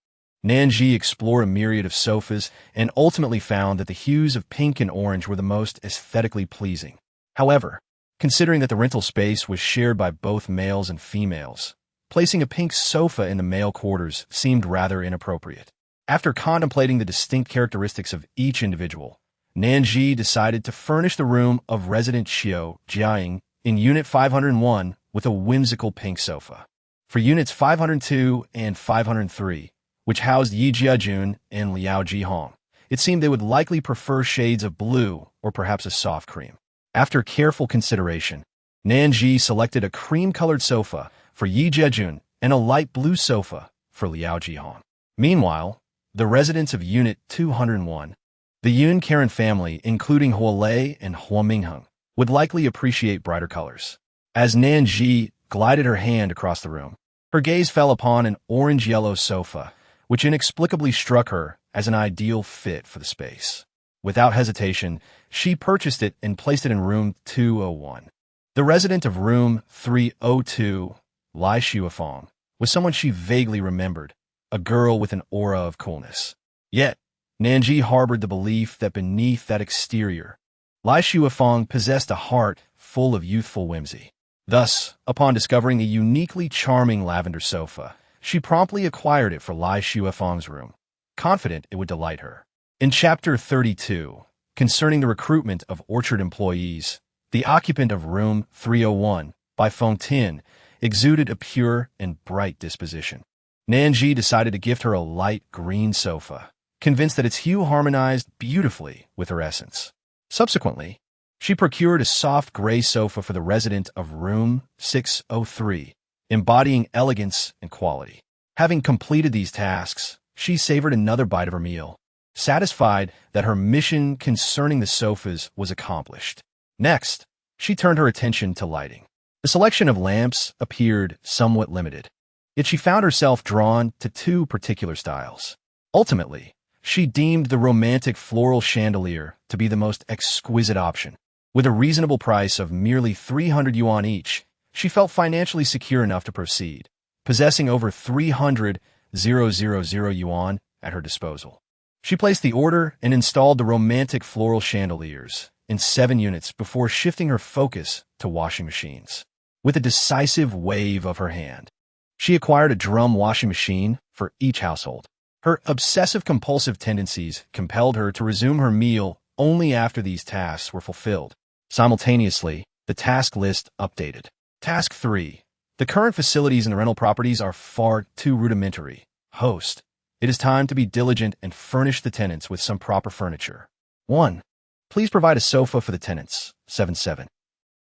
Nan Zhi explored a myriad of sofas and ultimately found that the hues of pink and orange were the most aesthetically pleasing. However, considering that the rental space was shared by both males and females, placing a pink sofa in the male quarters seemed rather inappropriate. After contemplating the distinct characteristics of each individual, Nan Zhi decided to furnish the room of resident Xiao Jiaying in Unit 501 with a whimsical pink sofa. For Units 502 and 503, which housed Yi Jiajun and Liao Jihong, it seemed they would likely prefer shades of blue or perhaps a soft cream. After careful consideration, Nan Zhi selected a cream-colored sofa for Yi Jiajun and a light blue sofa for Liao Jihong. Meanwhile, the residents of Unit 201, the Yun Karen family, including Huolei and Huamingheng, would likely appreciate brighter colors. As Nan Zhi glided her hand across the room, her gaze fell upon an orange-yellow sofa, which inexplicably struck her as an ideal fit for the space. Without hesitation, she purchased it and placed it in room 201. The resident of room 302, Lai Shuafeng, was someone she vaguely remembered, a girl with an aura of coolness. Yet, Nan Zhi harbored the belief that beneath that exterior, Lai Shuafeng possessed a heart full of youthful whimsy. Thus, upon discovering a uniquely charming lavender sofa, she promptly acquired it for Lai Shuafeng's room, confident it would delight her. In Chapter 32, concerning the recruitment of orchard employees, the occupant of room 301, Bai Fengtian, exuded a pure and bright disposition. Nan Zhi decided to gift her a light green sofa, convinced that its hue harmonized beautifully with her essence. Subsequently, she procured a soft gray sofa for the resident of room 603, embodying elegance and quality. Having completed these tasks, she savored another bite of her meal, satisfied that her mission concerning the sofas was accomplished. Next, she turned her attention to lighting. The selection of lamps appeared somewhat limited, yet she found herself drawn to two particular styles. Ultimately, she deemed the romantic floral chandelier to be the most exquisite option. With a reasonable price of merely 300 yuan each, she felt financially secure enough to proceed, possessing over 300,000 yuan at her disposal. She placed the order and installed the romantic floral chandeliers in 7 units before shifting her focus to washing machines. With a decisive wave of her hand, she acquired a drum washing machine for each household. Her obsessive-compulsive tendencies compelled her to resume her meal only after these tasks were fulfilled. Simultaneously, the task list updated. Task 3. The current facilities in the rental properties are far too rudimentary. Host, it is time to be diligent and furnish the tenants with some proper furniture. 1. Please provide a sofa for the tenants. 7-7.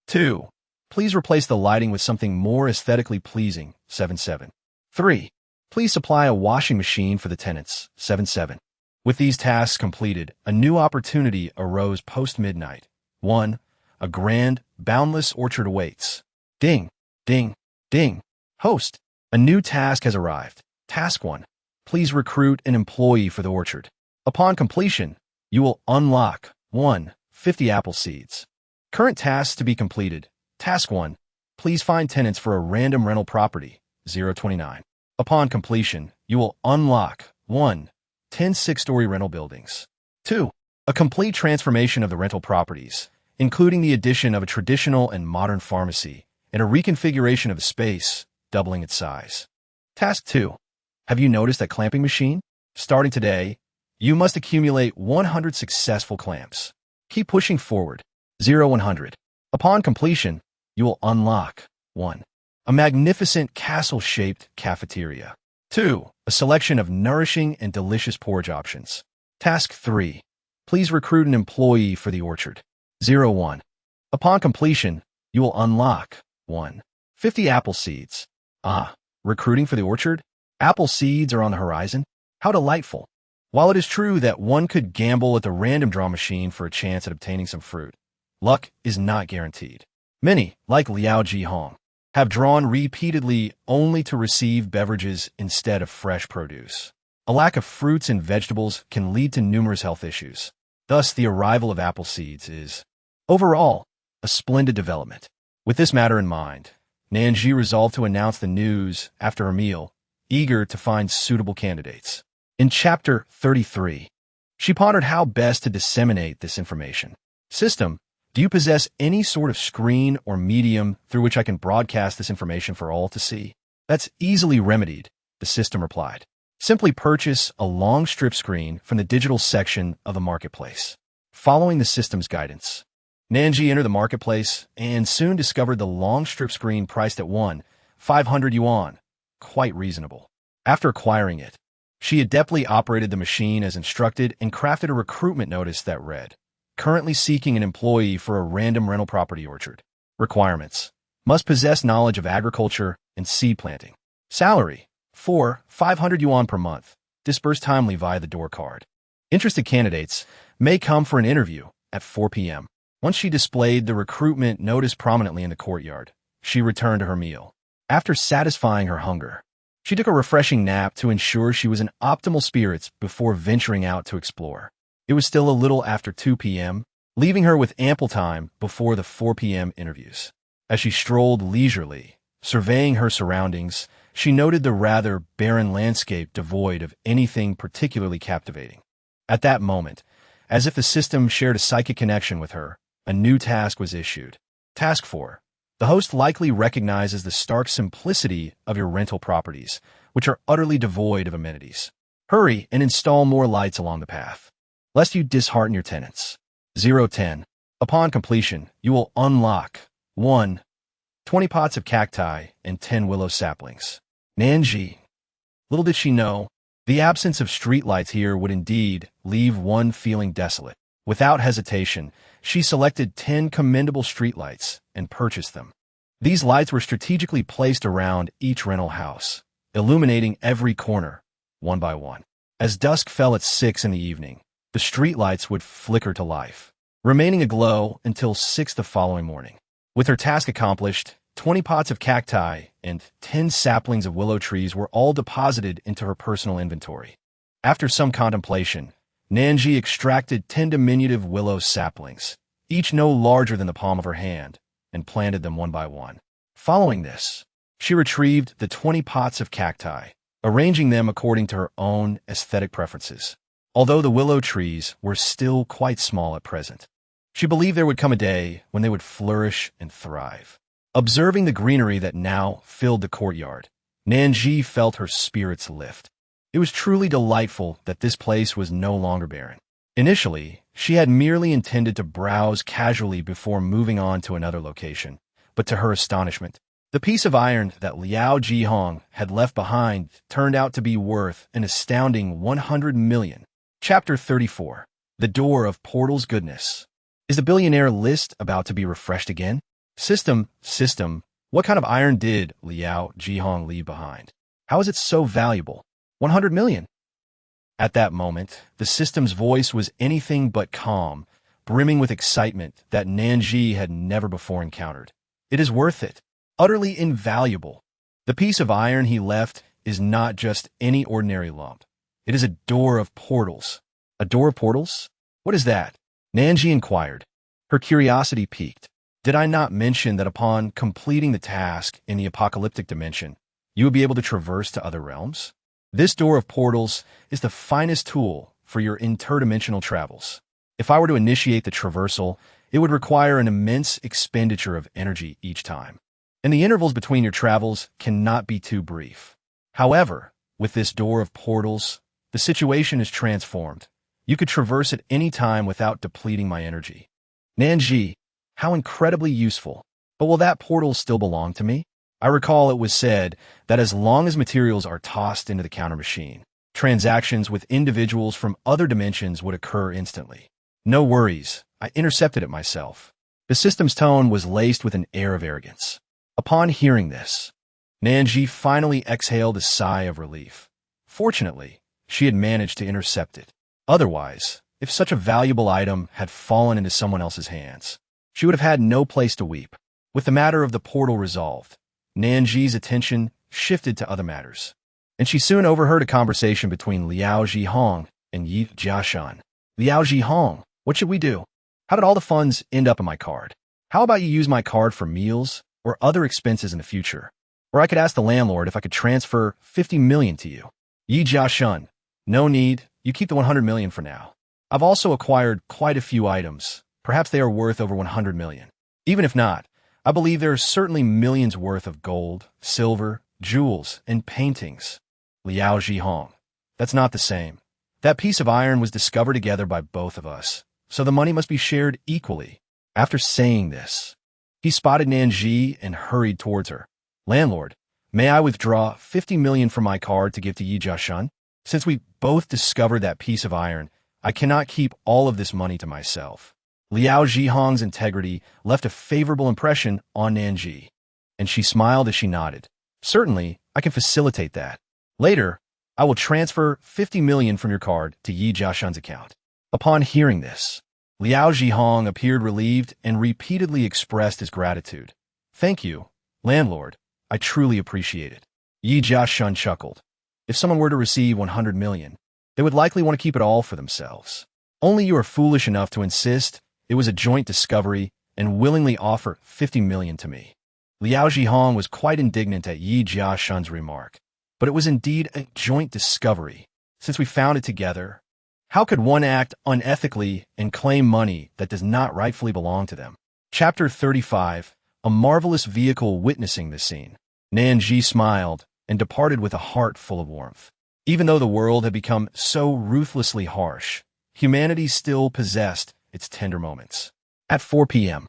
2. Please replace the lighting with something more aesthetically pleasing. 7-7. 3. Please supply a washing machine for the tenants. 7-7. With these tasks completed, a new opportunity arose post-midnight. 1. A grand, boundless orchard awaits. Ding, ding, ding. Host, a new task has arrived. Task 1. Please recruit an employee for the orchard. Upon completion, you will unlock 50 apple seeds. Current tasks to be completed. Task 1. Please find tenants for a random rental property. 029. Upon completion, you will unlock 10 six-story rental buildings. 2. A complete transformation of the rental properties, including the addition of a traditional and modern pharmacy and a reconfiguration of the space, doubling its size. Task 2. Have you noticed that clamping machine? Starting today, you must accumulate 100 successful clamps. Keep pushing forward. 0-100. Upon completion, you will unlock 1. A magnificent castle-shaped cafeteria. 2. A selection of nourishing and delicious porridge options. Task 3. Please recruit an employee for the orchard. 01. Upon completion, you will unlock 1. 50 apple seeds. Recruiting for the orchard? Apple seeds are on the horizon? How delightful. While it is true that one could gamble at the random draw machine for a chance at obtaining some fruit, luck is not guaranteed. Many, like Liao Jihong, have drawn repeatedly only to receive beverages instead of fresh produce. A lack of fruits and vegetables can lead to numerous health issues. Thus, the arrival of apple seeds is, overall, a splendid development. With this matter in mind, Nan Zhi resolved to announce the news after her meal, eager to find suitable candidates. In Chapter 33, she pondered how best to disseminate this information. System, do you possess any sort of screen or medium through which I can broadcast this information for all to see? That's easily remedied, the system replied. Simply purchase a long strip screen from the digital section of the marketplace. Following the system's guidance, Nan Zhi entered the marketplace and soon discovered the long strip screen priced at 500 yuan, quite reasonable. After acquiring it, she adeptly operated the machine as instructed and crafted a recruitment notice that read, currently seeking an employee for a random rental property orchard. Requirements: must possess knowledge of agriculture and seed planting. Salary: 500 yuan per month, disbursed timely via the door card. Interested candidates may come for an interview at 4 p.m. Once she displayed the recruitment notice prominently in the courtyard, she returned to her meal. After satisfying her hunger, she took a refreshing nap to ensure she was in optimal spirits before venturing out to explore. It was still a little after 2 p.m., leaving her with ample time before the 4 p.m. interviews. As she strolled leisurely, surveying her surroundings, she noted the rather barren landscape devoid of anything particularly captivating. At that moment, as if the system shared a psychic connection with her, a new task was issued. Task 4. The host likely recognizes the stark simplicity of your rental properties, which are utterly devoid of amenities. Hurry and install more lights along the path, lest you dishearten your tenants. 010. Upon completion, you will unlock 1. 20 pots of cacti and 10 willow saplings. Nan Zhi. Little did she know, the absence of streetlights here would indeed leave one feeling desolate. Without hesitation, she selected 10 commendable streetlights and purchased them. These lights were strategically placed around each rental house, illuminating every corner, one by one. As dusk fell at 6 in the evening, the streetlights would flicker to life, remaining aglow until 6 the following morning. With her task accomplished, 20 pots of cacti and 10 saplings of willow trees were all deposited into her personal inventory. After some contemplation, Nan Zhi extracted 10 diminutive willow saplings, each no larger than the palm of her hand, and planted them one by one. Following this, she retrieved the 20 pots of cacti, arranging them according to her own aesthetic preferences. Although the willow trees were still quite small at present, she believed there would come a day when they would flourish and thrive. Observing the greenery that now filled the courtyard, Nan Zhi felt her spirits lift. It was truly delightful that this place was no longer barren. Initially, she had merely intended to browse casually before moving on to another location, but to her astonishment, the piece of iron that Liao Jihong had left behind turned out to be worth an astounding 100 million. Chapter 34. The Door of Portal's Goodness. Is the billionaire list about to be refreshed again? System, what kind of iron did Liao Jihong leave behind? How is it so valuable? 100 million. At that moment, the system's voice was anything but calm, brimming with excitement that Nan Zhi had never before encountered. It is worth it. Utterly invaluable. The piece of iron he left is not just any ordinary lump. It is a door of portals. A door of portals? What is that? Nan Zhi inquired. Her curiosity piqued. Did I not mention that upon completing the task in the apocalyptic dimension, you would be able to traverse to other realms? This door of portals is the finest tool for your interdimensional travels. If I were to initiate the traversal, it would require an immense expenditure of energy each time, and the intervals between your travels cannot be too brief. However, with this door of portals, the situation is transformed. You could traverse at any time without depleting my energy. Nan Zhi, how incredibly useful. But will that portal still belong to me? I recall it was said that as long as materials are tossed into the counter machine, transactions with individuals from other dimensions would occur instantly. No worries, I intercepted it myself. The system's tone was laced with an air of arrogance. Upon hearing this, Nan Zhi finally exhaled a sigh of relief. Fortunately, she had managed to intercept it. Otherwise, if such a valuable item had fallen into someone else's hands, she would have had no place to weep. With the matter of the portal resolved, Nan Zhi's attention shifted to other matters, and she soon overheard a conversation between Liao Zhihong and Yi Jiashan. Liao Zhihong, what should we do? How did all the funds end up in my card? How about you use my card for meals or other expenses in the future? Or I could ask the landlord if I could transfer 50 million to you. Yi Jiashan, no need, you keep the 100 million for now. I've also acquired quite a few items. Perhaps they are worth over 100 million. Even if not, I believe there are certainly millions worth of gold, silver, jewels, and paintings. Liao Zhihong, that's not the same. That piece of iron was discovered together by both of us, so the money must be shared equally. After saying this, he spotted Nan Zhi and hurried towards her. Landlord, may I withdraw 50 million from my card to give to Yi Jiashan? Since we both discovered that piece of iron, I cannot keep all of this money to myself. Liao Zhihong's integrity left a favorable impression on Nan Zhi, and she smiled as she nodded. Certainly, I can facilitate that. Later, I will transfer 50 million from your card to Yi Jiashan's account. Upon hearing this, Liao Zhihong appeared relieved and repeatedly expressed his gratitude. Thank you, landlord. I truly appreciate it. Yi Jiashan chuckled. If someone were to receive 100 million, they would likely want to keep it all for themselves. Only you are foolish enough to insist it was a joint discovery and willingly offer 50 million to me. Liao Zhihong was quite indignant at Yi Jiashan's remark, but it was indeed a joint discovery. Since we found it together, how could one act unethically and claim money that does not rightfully belong to them? Chapter 35, a marvelous vehicle witnessing the scene. Nan Zhi smiled and departed with a heart full of warmth. Even though the world had become so ruthlessly harsh, humanity still possessed its tender moments. At 4 p.m.,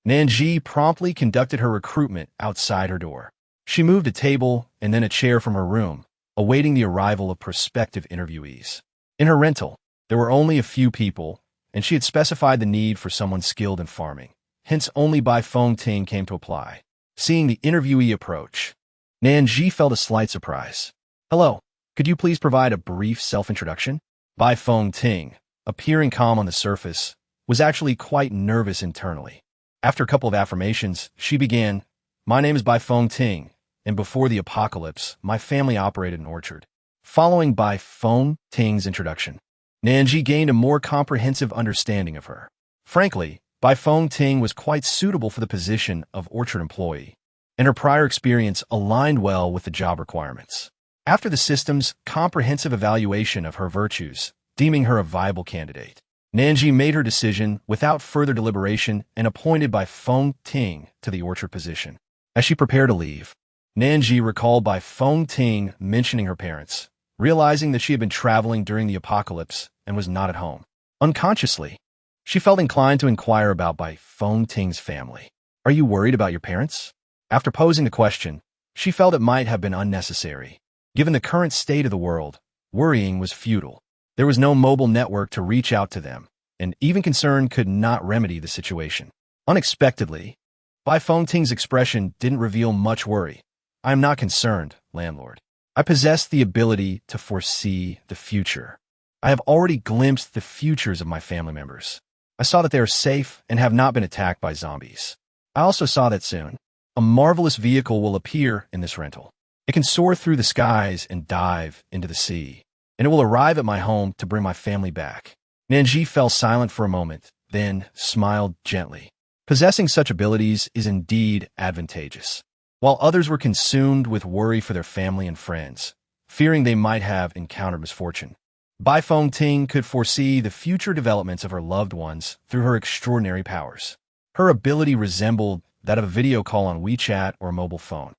Nan Zhi promptly conducted her recruitment outside her door. She moved a table and then a chair from her room, awaiting the arrival of prospective interviewees. In her rental, there were only a few people, and she had specified the need for someone skilled in farming. Hence, only Bai Feng-ting came to apply. Seeing the interviewee approach, Nan Zhi felt a slight surprise. Hello, could you please provide a brief self-introduction? Bai Feng-ting, appearing calm on the surface, was actually quite nervous internally. After a couple of affirmations, she began, My name is Bai Feng-ting, and before the apocalypse, my family operated an orchard. Following Bai Feng-ting's introduction, Nan Zhi gained a more comprehensive understanding of her. Frankly, Bai Feng-ting was quite suitable for the position of orchard employee, and her prior experience aligned well with the job requirements. After the system's comprehensive evaluation of her virtues, deeming her a viable candidate, Nan Zhi made her decision without further deliberation and appointed Bai Feng-ting to the orchard position. As she prepared to leave, Nan Zhi recalled Bai Feng-ting mentioning her parents, realizing that she had been traveling during the apocalypse and was not at home. Unconsciously, she felt inclined to inquire about Bai Feng-ting's family. Are you worried about your parents? After posing the question, she felt it might have been unnecessary. Given the current state of the world, worrying was futile. There was no mobile network to reach out to them, and even concern could not remedy the situation. Unexpectedly, Bai Feng-ting's expression didn't reveal much worry. I am not concerned, landlord. I possess the ability to foresee the future. I have already glimpsed the futures of my family members. I saw that they are safe and have not been attacked by zombies. I also saw that soon, a marvelous vehicle will appear in this rental. It can soar through the skies and dive into the sea, and it will arrive at my home to bring my family back. Nan Zhi fell silent for a moment, then smiled gently. Possessing such abilities is indeed advantageous. While others were consumed with worry for their family and friends, fearing they might have encountered misfortune, Bai Feng-ting could foresee the future developments of her loved ones through her extraordinary powers. Her ability resembled that of a video call on WeChat or a mobile phone.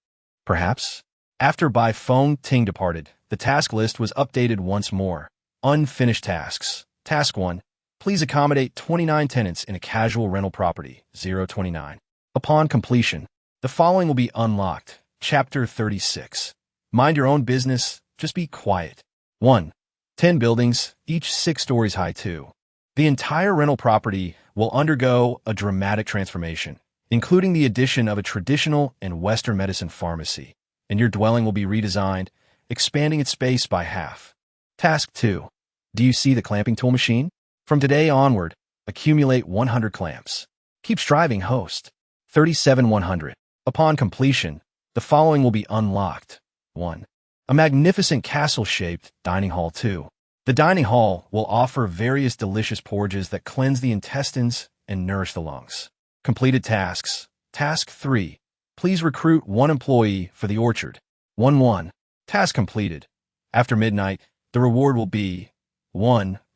Perhaps, after Bai Feng-ting departed, the task list was updated once more. Unfinished tasks. Task 1. Please accommodate 29 tenants in a casual rental property, 029. Upon completion, the following will be unlocked. Chapter 36. Mind your own business, just be quiet. 1. 10 buildings, each 6 stories high. 2. The entire rental property will undergo a dramatic transformation, including the addition of a traditional and Western medicine pharmacy, and your dwelling will be redesigned, expanding its space by half. Task 2. Do you see the clamping tool machine? From today onward, accumulate 100 clamps. Keep striving, host. 37-100. Upon completion, the following will be unlocked. 1. A magnificent castle-shaped dining hall. 2. The dining hall will offer various delicious porridges that cleanse the intestines and nourish the lungs. Completed tasks. Task 3. Please recruit 1 employee for the orchard. 1-1. Task completed. After midnight, the reward will be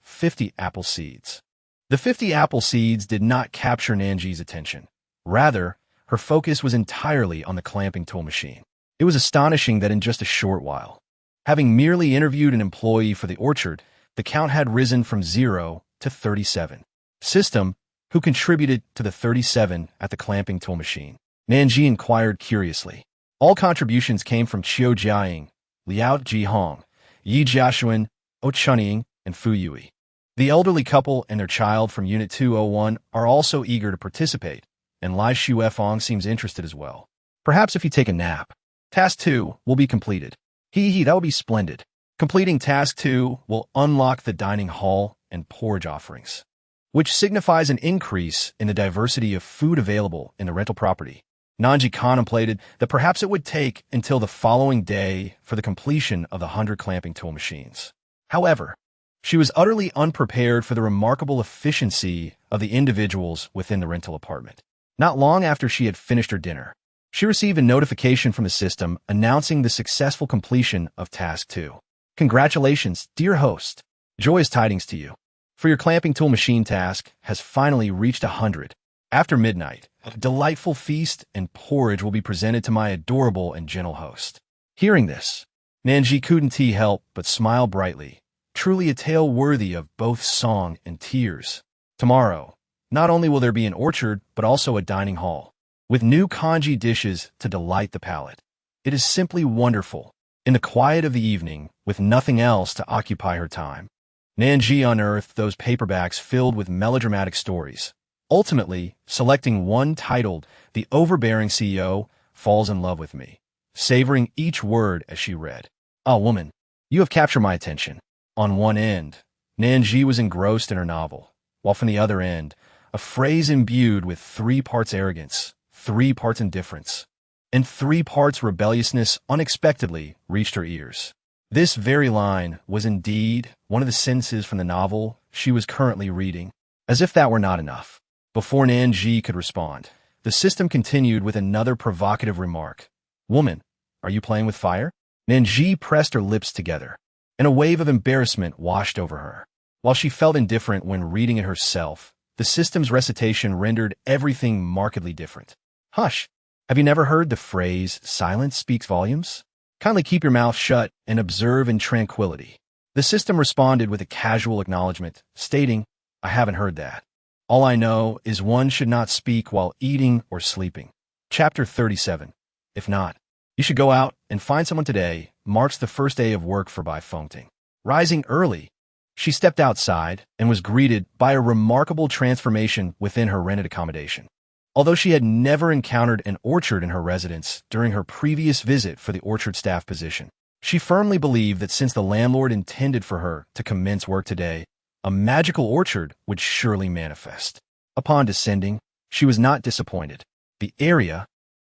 50 apple seeds. The 50 apple seeds did not capture Nan Zhi's attention. Rather, her focus was entirely on the clamping tool machine. It was astonishing that in just a short while, having merely interviewed an employee for the orchard, the count had risen from 0 to 37. System, who contributed to the 37 at the clamping tool machine? Nan Zhi inquired curiously. All contributions came from Qiu Jiaying, Liao Jihong, Yi Jiashuan, O Chunying, and Fu Yui. The elderly couple and their child from Unit 201 are also eager to participate, and Lai Shuefeng seems interested as well. Perhaps if you take a nap. Task 2 will be completed. That would be splendid. Completing Task 2 will unlock the dining hall and porridge offerings, which signifies an increase in the diversity of food available in the rental property. Nan Zhi contemplated that perhaps it would take until the following day for the completion of the 100 clamping tool machines. However, she was utterly unprepared for the remarkable efficiency of the individuals within the rental apartment. Not long after she had finished her dinner, she received a notification from the system announcing the successful completion of Task 2. Congratulations, dear host. Joyous tidings to you. For your clamping tool machine task has finally reached 100. After midnight, a delightful feast and porridge will be presented to my adorable and gentle host. Hearing this, Nan Zhi couldn't help but smile brightly. Truly a tale worthy of both song and tears. Tomorrow, not only will there be an orchard, but also a dining hall, with new congee dishes to delight the palate. It is simply wonderful. In the quiet of the evening, with nothing else to occupy her time, Nan Zhi unearthed those paperbacks filled with melodramatic stories, ultimately selecting one titled The Overbearing CEO Falls in Love with Me, savoring each word as she read. Ah, woman, you have captured my attention. On one end, Nan Zhi was engrossed in her novel, while from the other end, a phrase imbued with 3 parts arrogance, 3 parts indifference, and 3 parts rebelliousness unexpectedly reached her ears. This very line was indeed one of the sentences from the novel she was currently reading. As if that were not enough, before Nan Zhi could respond, the system continued with another provocative remark. Woman, are you playing with fire? Nan Zhi pressed her lips together, and a wave of embarrassment washed over her. While she felt indifferent when reading it herself, the system's recitation rendered everything markedly different. Hush! Have you never heard the phrase, silence speaks volumes? Kindly keep your mouth shut and observe in tranquility. The system responded with a casual acknowledgement, stating, I haven't heard that. All I know is one should not speak while eating or sleeping. Chapter 37. If not, you should go out and find someone today, marks the first day of work for Bai Fengting. Rising early, she stepped outside and was greeted by a remarkable transformation within her rented accommodation. Although she had never encountered an orchard in her residence during her previous visit for the orchard staff position, she firmly believed that since the landlord intended for her to commence work today, a magical orchard would surely manifest. Upon descending, she was not disappointed. The area,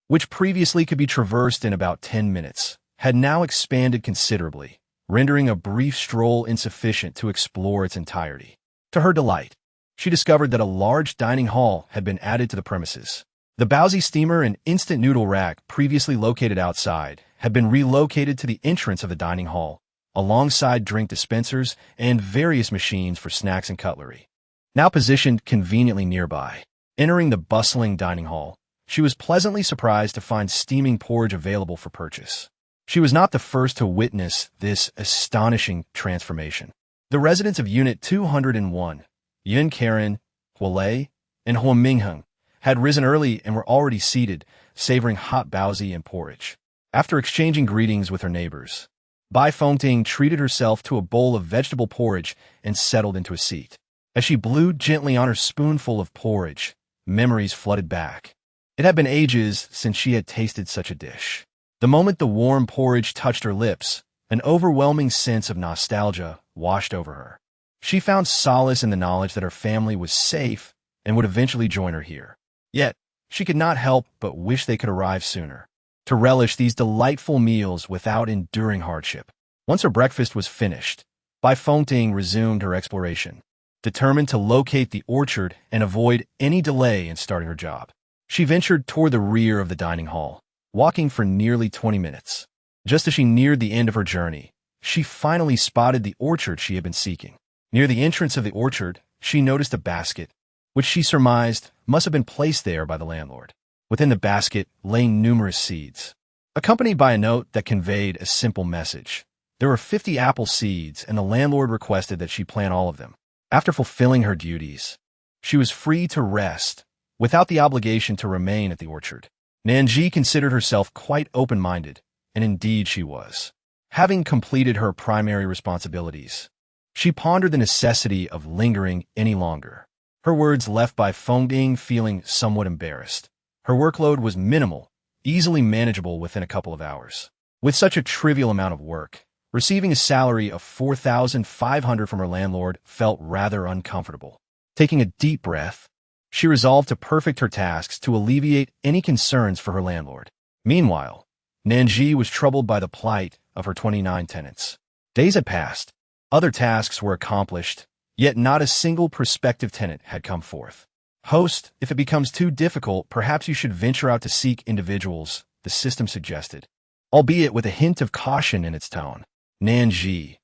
which previously could be traversed in about 10 minutes, had now expanded considerably, rendering a brief stroll insufficient to explore its entirety. To her delight, she discovered that a large dining hall had been added to the premises. The Baozi steamer and instant noodle rack previously located outside had been relocated to the entrance of the dining hall, alongside drink dispensers and various machines for snacks and cutlery. Now positioned conveniently nearby, entering the bustling dining hall, she was pleasantly surprised to find steaming porridge available for purchase. She was not the first to witness this astonishing transformation. The residents of Unit 201, Yun Karen, Hualei, and Huamingheng, had risen early and were already seated, savoring hot baozi and porridge. After exchanging greetings with her neighbors, Bai Fengting treated herself to a bowl of vegetable porridge and settled into a seat. As she blew gently on her spoonful of porridge, memories flooded back. It had been ages since she had tasted such a dish. The moment the warm porridge touched her lips, an overwhelming sense of nostalgia washed over her. She found solace in the knowledge that her family was safe and would eventually join her here. Yet, she could not help but wish they could arrive sooner, to relish these delightful meals without enduring hardship. Once her breakfast was finished, Bai Fengting resumed her exploration, determined to locate the orchard and avoid any delay in starting her job. She ventured toward the rear of the dining hall, walking for nearly 20 minutes. Just as she neared the end of her journey, she finally spotted the orchard she had been seeking. Near the entrance of the orchard, she noticed a basket, which she surmised must have been placed there by the landlord. Within the basket lay numerous seeds, accompanied by a note that conveyed a simple message. There were 50 apple seeds, and the landlord requested that she plant all of them. After fulfilling her duties, she was free to rest, without the obligation to remain at the orchard. Nan Zhi considered herself quite open-minded, and indeed she was. Having completed her primary responsibilities, she pondered the necessity of lingering any longer. Her words left Bai Fengting feeling somewhat embarrassed. Her workload was minimal, easily manageable within a couple of hours. With such a trivial amount of work, receiving a salary of 4,500 from her landlord felt rather uncomfortable. Taking a deep breath, she resolved to perfect her tasks to alleviate any concerns for her landlord. Meanwhile, Nan Zhi was troubled by the plight of her 29 tenants. Days had passed. Other tasks were accomplished, yet not a single prospective tenant had come forth. Host, if it becomes too difficult, perhaps you should venture out to seek individuals, the system suggested, albeit with a hint of caution in its tone. Nan Zhi.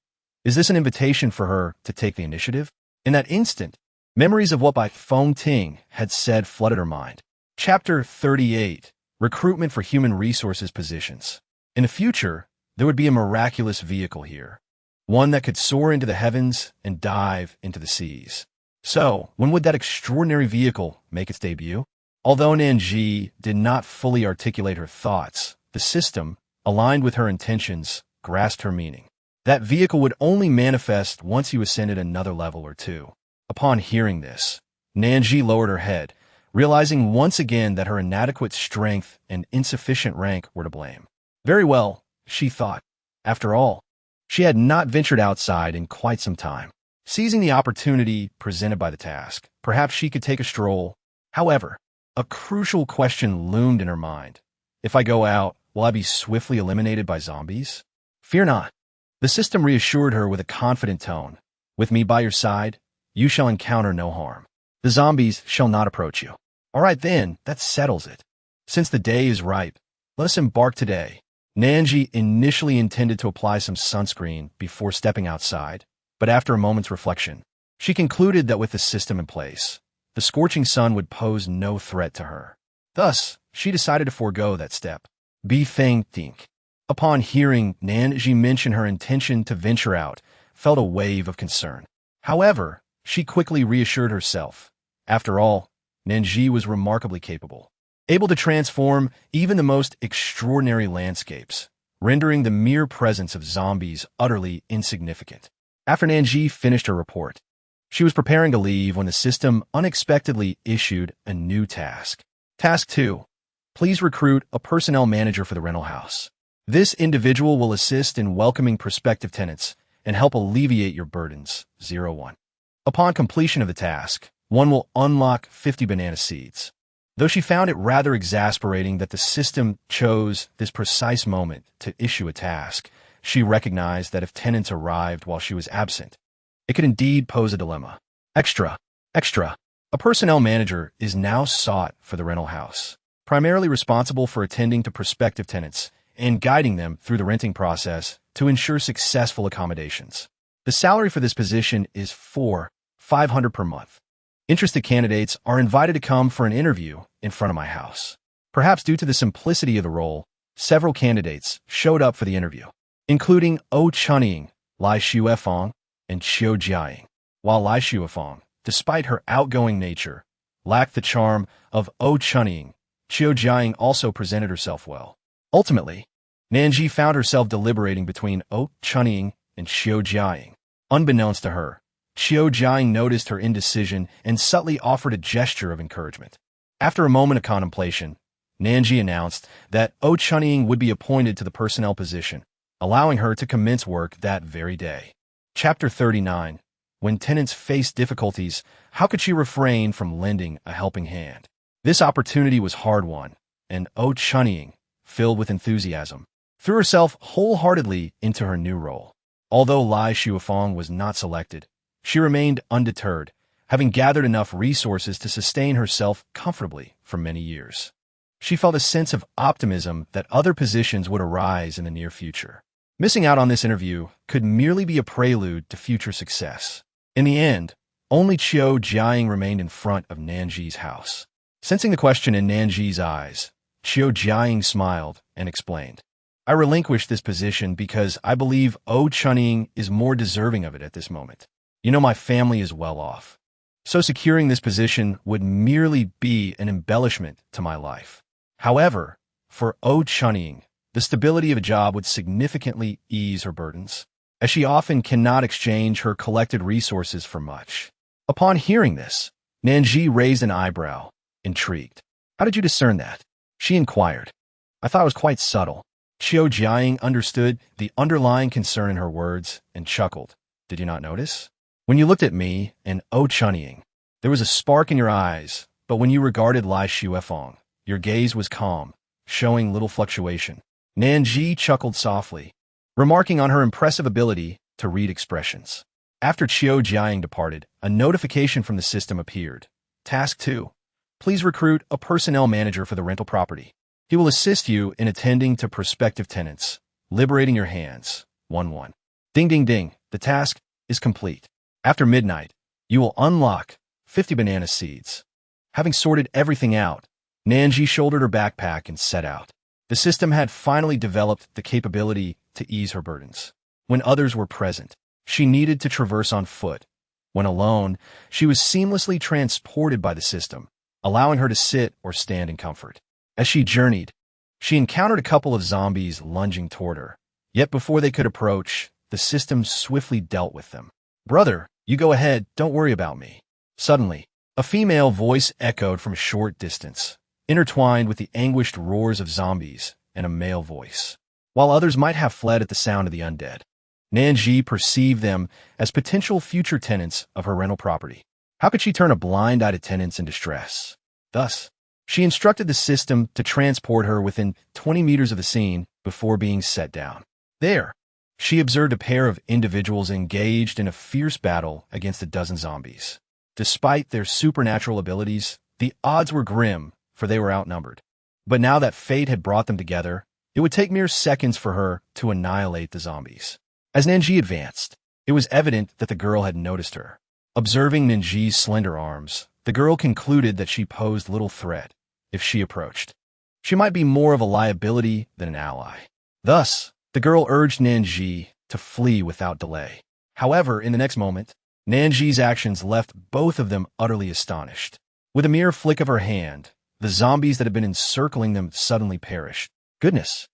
Is this an invitation for her to take the initiative? In that instant, memories of what Bai Fengting had said flooded her mind. Chapter 38. Recruitment for Human Resources Positions. In the future, there would be a miraculous vehicle here, one that could soar into the heavens and dive into the seas. So, when would that extraordinary vehicle make its debut? Although Nan Zhi did not fully articulate her thoughts, the system, aligned with her intentions, grasped her meaning. That vehicle would only manifest once you ascended another level or two. Upon hearing this, Nan Zhi lowered her head, realizing once again that her inadequate strength and insufficient rank were to blame. Very well, she thought. After all, she had not ventured outside in quite some time. Seizing the opportunity presented by the task, perhaps she could take a stroll. However, a crucial question loomed in her mind. If I go out, will I be swiftly eliminated by zombies? Fear not. The system reassured her with a confident tone. With me by your side, you shall encounter no harm. The zombies shall not approach you. All right then, that settles it. Since the day is ripe, let us embark today. Nan Zhi initially intended to apply some sunscreen before stepping outside, but after a moment's reflection, she concluded that with the system in place, the scorching sun would pose no threat to her. Thus, she decided to forego that step. Bai Fengting, upon hearing Nan Zhi mention her intention to venture out, felt a wave of concern. However, she quickly reassured herself. After all, Nan Zhi was remarkably capable, able to transform even the most extraordinary landscapes, rendering the mere presence of zombies utterly insignificant. After Nan Zhi finished her report, she was preparing to leave when the system unexpectedly issued a new task. Task 2. Please recruit a personnel manager for the rental house. This individual will assist in welcoming prospective tenants and help alleviate your burdens. 01. Upon completion of the task, one will unlock 50 banana seeds. Though she found it rather exasperating that the system chose this precise moment to issue a task, she recognized that if tenants arrived while she was absent, it could indeed pose a dilemma. Extra. A personnel manager is now sought for the rental house, primarily responsible for attending to prospective tenants and guiding them through the renting process to ensure successful accommodations. The salary for this position is $4,500 per month. Interested candidates are invited to come for an interview in front of my house. Perhaps due to the simplicity of the role, several candidates showed up for the interview, including O Chunying, Lai Xuefeng, and Qiu Jiaying. While Lai Xuefeng, despite her outgoing nature, lacked the charm of Chunning, Qiu Jiaying also presented herself well. Ultimately, Nan Zhi found herself deliberating between Chunning and Qiu Jiaying. Unbeknownst to her, Qiu Jiaying noticed her indecision and subtly offered a gesture of encouragement. After a moment of contemplation, Nan Zhi announced that Chunning would be appointed to the personnel position, allowing her to commence work that very day. Chapter 39. When tenants face difficulties, how could she refrain from lending a helping hand? This opportunity was hard-won, and Chunning, filled with enthusiasm, threw herself wholeheartedly into her new role. Although Lai Shuifeng was not selected, she remained undeterred, having gathered enough resources to sustain herself comfortably for many years. She felt a sense of optimism that other positions would arise in the near future. Missing out on this interview could merely be a prelude to future success. In the end, only Qiu Jiaying remained in front of Nan Zhi's house. Sensing the question in Nan Zhi's eyes, Qiu Jiaying smiled and explained, "I relinquished this position because I believe Chunning is more deserving of it at this moment. You know, my family is well off. So securing this position would merely be an embellishment to my life. However, for Chunning, the stability of a job would significantly ease her burdens, as she often cannot exchange her collected resources for much." Upon hearing this, Nan Zhi raised an eyebrow, intrigued. "How did you discern that?" she inquired. "I thought it was quite subtle." Qiu Jiaying understood the underlying concern in her words and chuckled. "Did you not notice? When you looked at me and Chunning, there was a spark in your eyes, but when you regarded Lai Shuifeng, your gaze was calm, showing little fluctuation." Nan Zhi chuckled softly, remarking on her impressive ability to read expressions. After Qiu Jiaying departed, a notification from the system appeared. Task 2. Please recruit a personnel manager for the rental property. He will assist you in attending to prospective tenants, liberating your hands. 1-1. Ding ding ding, the task is complete. After midnight, you will unlock 50 banana seeds. Having sorted everything out, Nan Zhi shouldered her backpack and set out. The system had finally developed the capability to ease her burdens. When others were present, she needed to traverse on foot. When alone, she was seamlessly transported by the system, allowing her to sit or stand in comfort. As she journeyed, she encountered a couple of zombies lunging toward her. Yet before they could approach, the system swiftly dealt with them. "Brother, you go ahead, don't worry about me." Suddenly, a female voice echoed from a short distance, intertwined with the anguished roars of zombies and a male voice. While others might have fled at the sound of the undead, Nan Zhi perceived them as potential future tenants of her rental property. How could she turn a blind eye to tenants in distress? Thus, she instructed the system to transport her within 20 meters of the scene before being set down. There, she observed a pair of individuals engaged in a fierce battle against a dozen zombies. Despite their supernatural abilities, the odds were grim, for they were outnumbered. But now that fate had brought them together, it would take mere seconds for her to annihilate the zombies. As Nan Zhi advanced, it was evident that the girl had noticed her. Observing Nan Zhi's slender arms, the girl concluded that she posed little threat. If she approached, she might be more of a liability than an ally. Thus, the girl urged Nan Zhi to flee without delay. However, in the next moment, Nan Zhi's actions left both of them utterly astonished. With a mere flick of her hand, the zombies that had been encircling them suddenly perished. Goodness,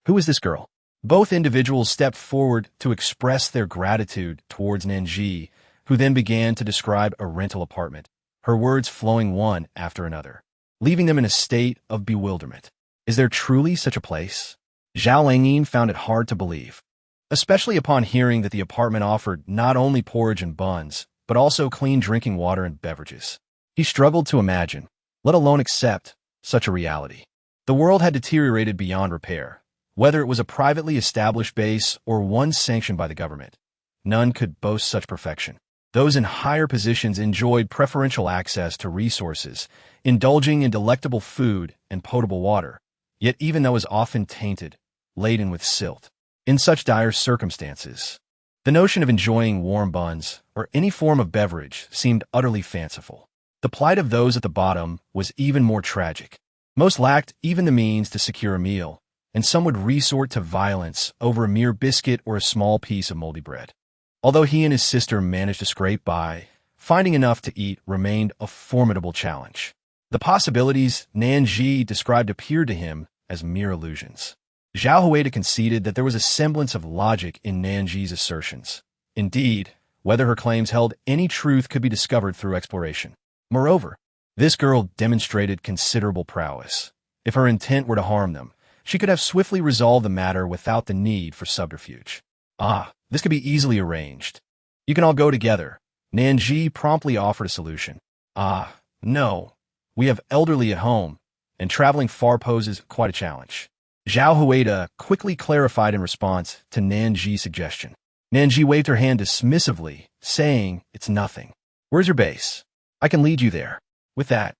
who is this girl? Both individuals stepped forward to express their gratitude towards Nan Zhi, who then began to describe a rental apartment, her words flowing one after another, leaving them in a state of bewilderment. Is there truly such a place? Zhao Langyin found it hard to believe, especially upon hearing that the apartment offered not only porridge and buns, but also clean drinking water and beverages. He struggled to imagine, let alone accept, such a reality. The world had deteriorated beyond repair. Whether it was a privately established base or one sanctioned by the government, none could boast such perfection. Those in higher positions enjoyed preferential access to resources, indulging in delectable food and potable water, yet even though it was often tainted, laden with silt. In such dire circumstances, the notion of enjoying warm buns or any form of beverage seemed utterly fanciful. The plight of those at the bottom was even more tragic. Most lacked even the means to secure a meal, and some would resort to violence over a mere biscuit or a small piece of moldy bread. Although he and his sister managed to scrape by, finding enough to eat remained a formidable challenge. The possibilities Nan Zhi described appeared to him as mere illusions. Zhao Huida conceded that there was a semblance of logic in Nan Zhi's assertions. Indeed, whether her claims held any truth could be discovered through exploration. Moreover, this girl demonstrated considerable prowess. If her intent were to harm them, she could have swiftly resolved the matter without the need for subterfuge. This could be easily arranged. You can all go together. Nan Zhi promptly offered a solution. No. We have elderly at home, and traveling far poses quite a challenge. Zhao Huida quickly clarified in response to Nan Zhi's suggestion. Nan Zhi waved her hand dismissively, saying, "It's nothing. Where's your base? I can lead you there." With that,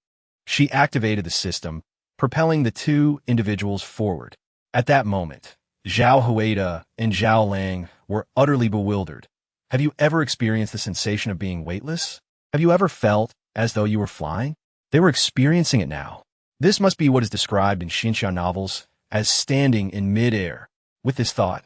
she activated the system, propelling the two individuals forward. At that moment, Zhao Huida and Zhao Lang were utterly bewildered. Have you ever experienced the sensation of being weightless? Have you ever felt as though you were flying? They were experiencing it now. This must be what is described in Szechuan novels as standing in mid-air. With this thought,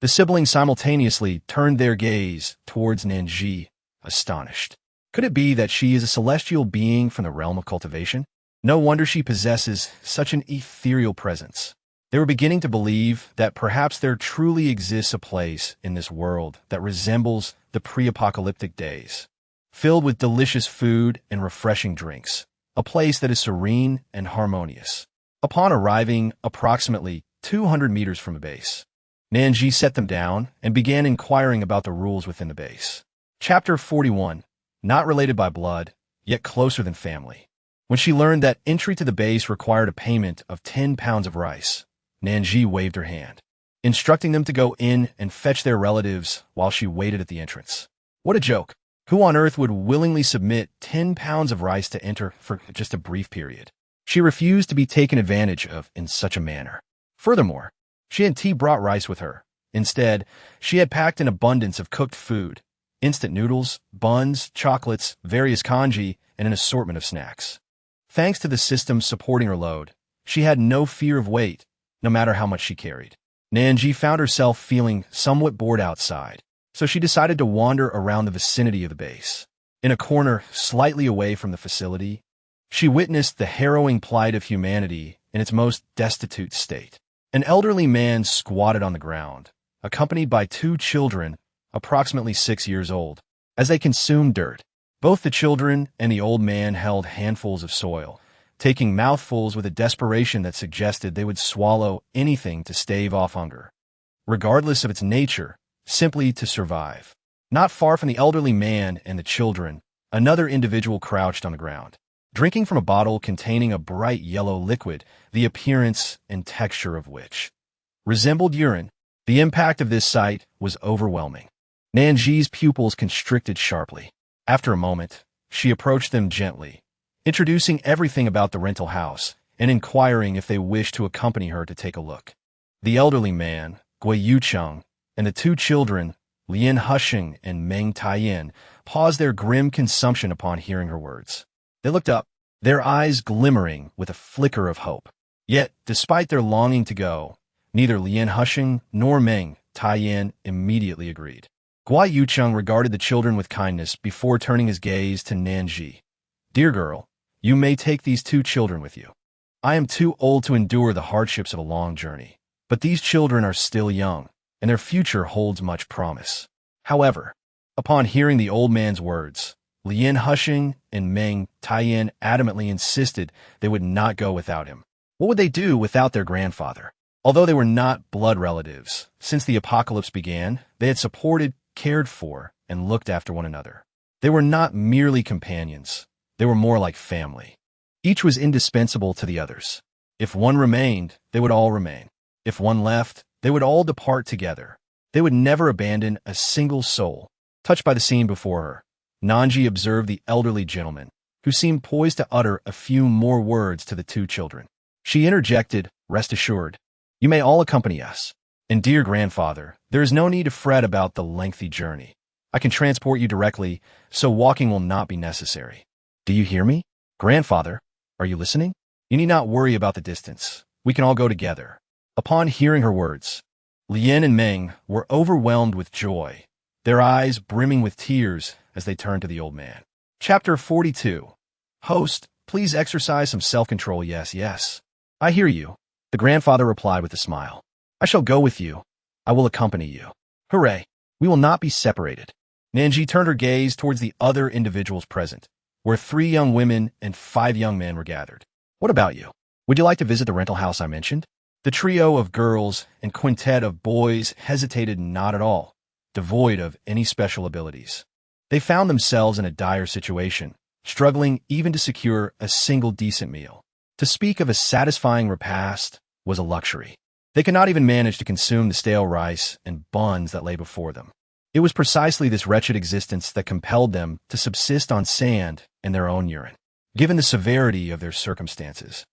the siblings simultaneously turned their gaze towards Nan Zhi, astonished. Could it be that she is a celestial being from the realm of cultivation? No wonder she possesses such an ethereal presence. They were beginning to believe that perhaps there truly exists a place in this world that resembles the pre-apocalyptic days, filled with delicious food and refreshing drinks, a place that is serene and harmonious. Upon arriving approximately 200 meters from the base, Nan Zhi set them down and began inquiring about the rules within the base. Chapter 41, not related by blood, yet closer than family. When she learned that entry to the base required a payment of 10 pounds of rice, Nan Zhi waved her hand, instructing them to go in and fetch their relatives while she waited at the entrance. What a joke! Who on earth would willingly submit 10 pounds of rice to enter for just a brief period? She refused to be taken advantage of in such a manner. Furthermore, she had tea brought rice with her. Instead, she had packed an abundance of cooked food, instant noodles, buns, chocolates, various congee, and an assortment of snacks. Thanks to the system supporting her load, she had no fear of weight, no matter how much she carried. Nan Zhi found herself feeling somewhat bored outside, so she decided to wander around the vicinity of the base. In a corner slightly away from the facility, she witnessed the harrowing plight of humanity in its most destitute state. An elderly man squatted on the ground, accompanied by two children, approximately 6 years old. As they consumed dirt, both the children and the old man held handfuls of soil, taking mouthfuls with a desperation that suggested they would swallow anything to stave off hunger, regardless of its nature, simply to survive. Not far from the elderly man and the children, another individual crouched on the ground, drinking from a bottle containing a bright yellow liquid, the appearance and texture of which resembled urine. The impact of this sight was overwhelming. Nan Zhi's pupils constricted sharply. After a moment, she approached them gently, introducing everything about the rental house and inquiring if they wished to accompany her to take a look. The elderly man, Gui Yucheng, and the two children, Lian Husheng and Meng Taiyan, paused their grim consumption upon hearing her words. They looked up, their eyes glimmering with a flicker of hope. Yet, despite their longing to go, neither Lian Husheng nor Meng Taiyan immediately agreed. Gui Yucheng regarded the children with kindness before turning his gaze to Nan Zhi. "Dear girl, you may take these two children with you. I am too old to endure the hardships of a long journey, but these children are still young, and their future holds much promise." However, upon hearing the old man's words, Lian Husheng and Meng Taiyan adamantly insisted they would not go without him. What would they do without their grandfather? Although they were not blood relatives, since the apocalypse began, they had supported, cared for, and looked after one another. They were not merely companions. They were more like family. Each was indispensable to the others. If one remained, they would all remain. If one left, they would all depart together. They would never abandon a single soul. Touched by the scene before her, Nan Zhi observed the elderly gentleman, who seemed poised to utter a few more words to the two children. She interjected, "Rest assured, you may all accompany us. And dear grandfather, there is no need to fret about the lengthy journey. I can transport you directly, so walking will not be necessary. Do you hear me? Grandfather, are you listening? You need not worry about the distance. We can all go together." Upon hearing her words, Lian and Meng were overwhelmed with joy, their eyes brimming with tears as they turned to the old man. Chapter 42. Host, please exercise some self-control. Yes, yes. I hear you. The grandfather replied with a smile. I shall go with you. I will accompany you. Hooray. We will not be separated. Nan Zhi turned her gaze towards the other individuals present, where 3 young women and 5 young men were gathered. What about you? Would you like to visit the rental house I mentioned? The trio of girls and quintet of boys hesitated not at all, devoid of any special abilities. They found themselves in a dire situation, struggling even to secure a single decent meal. To speak of a satisfying repast was a luxury. They could not even manage to consume the stale rice and buns that lay before them. It was precisely this wretched existence that compelled them to subsist on sand and their own urine, given the severity of their circumstances.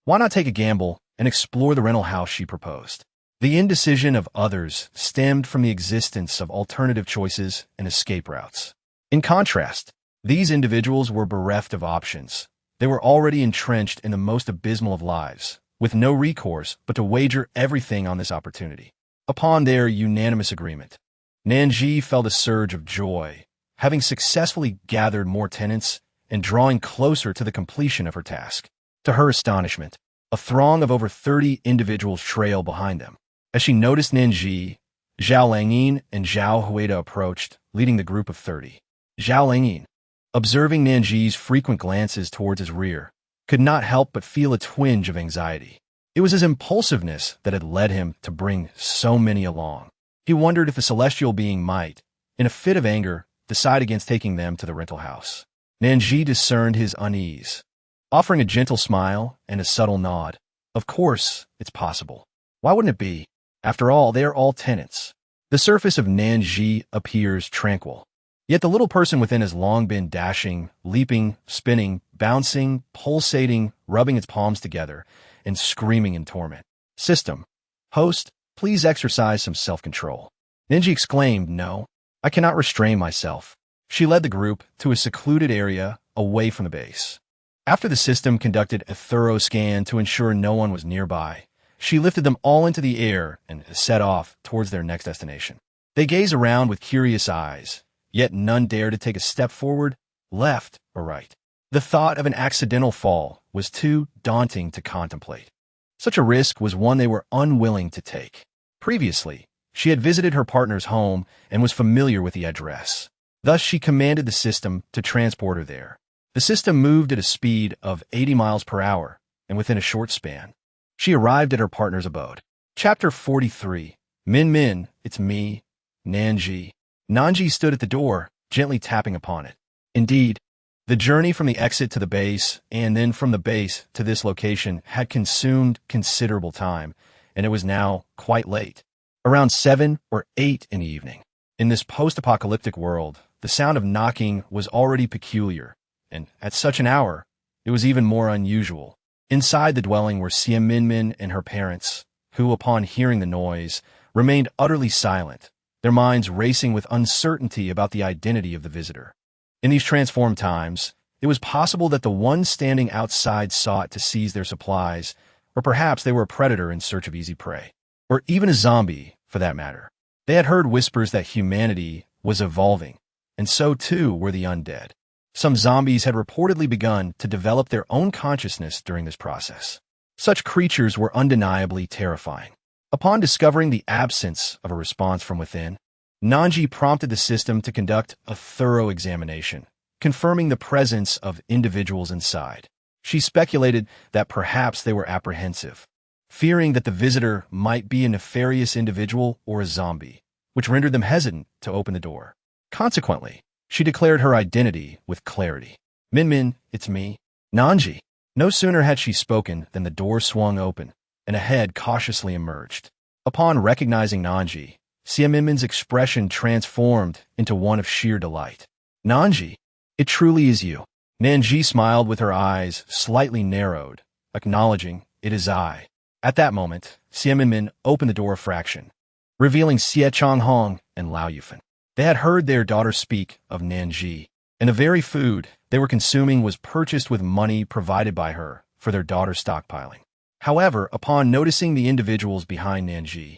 Why not take a gamble and explore the rental house, she proposed. The indecision of others stemmed from the existence of alternative choices and escape routes. In contrast, these individuals were bereft of options. They were already entrenched in the most abysmal of lives, with no recourse but to wager everything on this opportunity. Upon their unanimous agreement, Nan Zhi felt a surge of joy, having successfully gathered more tenants and drawing closer to the completion of her task. To her astonishment, a throng of over 30 individuals trailed behind them. As she noticed Nan Zhi, Zhao Langyin and Zhao Huida approached, leading the group of 30. Zhao Langyin, observing Nan Zhi's frequent glances towards his rear, could not help but feel a twinge of anxiety. It was his impulsiveness that had led him to bring so many along. He wondered if the celestial being might, in a fit of anger, decide against taking them to the rental house. Nan Zhi discerned his unease. Offering a gentle smile and a subtle nod, of course, it's possible. Why wouldn't it be? After all, they are all tenants. The surface of Nan Zhi appears tranquil. Yet the little person within has long been dashing, leaping, spinning, bouncing, pulsating, rubbing its palms together, and screaming in torment. System. Host, please exercise some self-control. Nan Zhi exclaimed, No, I cannot restrain myself. She led the group to a secluded area away from the base. After the system conducted a thorough scan to ensure no one was nearby, she lifted them all into the air and set off towards their next destination. They gazed around with curious eyes, yet none dared to take a step forward, left, or right. The thought of an accidental fall was too daunting to contemplate. Such a risk was one they were unwilling to take. Previously, she had visited her partner's home and was familiar with the address. Thus, she commanded the system to transport her there. The system moved at a speed of 80 miles per hour, and within a short span, she arrived at her partner's abode. Chapter 43. Min Min, it's me, Nan Zhi. Nan Zhi stood at the door, gently tapping upon it. Indeed, the journey from the exit to the base, and then from the base to this location, had consumed considerable time, and it was now quite late. Around 7 or 8 in the evening. In this post-apocalyptic world, the sound of knocking was already peculiar, and at such an hour, it was even more unusual. Inside the dwelling were Xie Minmin and her parents, who, upon hearing the noise, remained utterly silent, their minds racing with uncertainty about the identity of the visitor. In these transformed times, it was possible that the one standing outside sought to seize their supplies, or perhaps they were a predator in search of easy prey, or even a zombie, for that matter. They had heard whispers that humanity was evolving, and so too were the undead. Some zombies had reportedly begun to develop their own consciousness during this process. Such creatures were undeniably terrifying. Upon discovering the absence of a response from within, Nan Zhi prompted the system to conduct a thorough examination, confirming the presence of individuals inside. She speculated that perhaps they were apprehensive, fearing that the visitor might be a nefarious individual or a zombie, which rendered them hesitant to open the door. Consequently, she declared her identity with clarity. Min Min, it's me, Nan Zhi. No sooner had she spoken than the door swung open, and a head cautiously emerged. Upon recognizing Nan Zhi, Xie Minmin's expression transformed into one of sheer delight. Nan Zhi, it truly is you. Nan Zhi smiled with her eyes slightly narrowed, acknowledging, it is I. At that moment, Xie Minmin opened the door a fraction, revealing Xie Changhong and Lao Yufan. They had heard their daughter speak of Nan Zhi, and the very food they were consuming was purchased with money provided by her for their daughter's stockpiling. However, upon noticing the individuals behind Nan Zhi,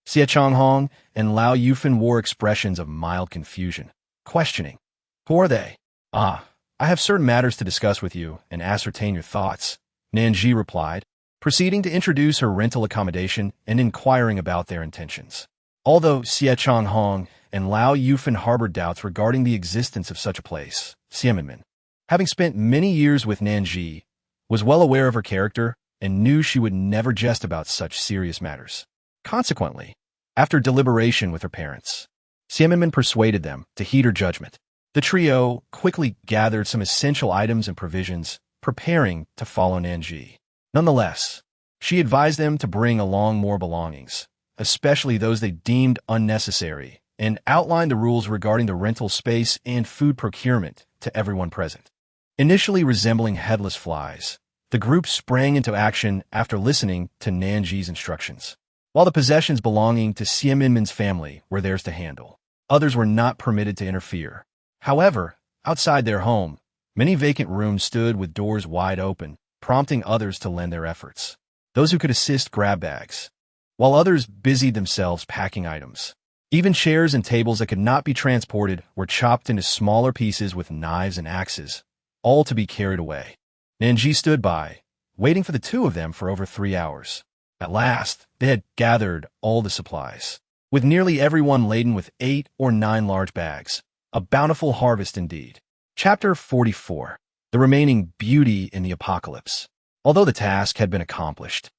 Xie Changhong and Lao Yufan wore expressions of mild confusion, questioning, Who are they? Ah, I have certain matters to discuss with you and ascertain your thoughts, Nan Zhi replied, proceeding to introduce her rental accommodation and inquiring about their intentions. Although Szechuan Hong and Lao Yufan harbored doubts regarding the existence of such a place, Xiaminmin, having spent many years with Nan Zhi, was well aware of her character and knew she would never jest about such serious matters. Consequently, after deliberation with her parents, Xiaminmin persuaded them to heed her judgment. The trio quickly gathered some essential items and provisions, preparing to follow Nan Zhi. Nonetheless, she advised them to bring along more belongings, especially those they deemed unnecessary, and outlined the rules regarding the rental space and food procurement to everyone present. Initially resembling headless flies, the group sprang into action after listening to Nan Zhi's instructions. While the possessions belonging to Xiaminmin's family were theirs to handle, others were not permitted to interfere. However, outside their home, many vacant rooms stood with doors wide open, prompting others to lend their efforts. Those who could assist grabbed bags, while others busied themselves packing items. Even chairs and tables that could not be transported were chopped into smaller pieces with knives and axes, all to be carried away. Nan Zhi stood by, waiting for the two of them for over 3 hours. At last, they had gathered all the supplies, with nearly everyone laden with 8 or 9 large bags. A bountiful harvest indeed. Chapter 44. The remaining beauty in the apocalypse. Although the task had been accomplished,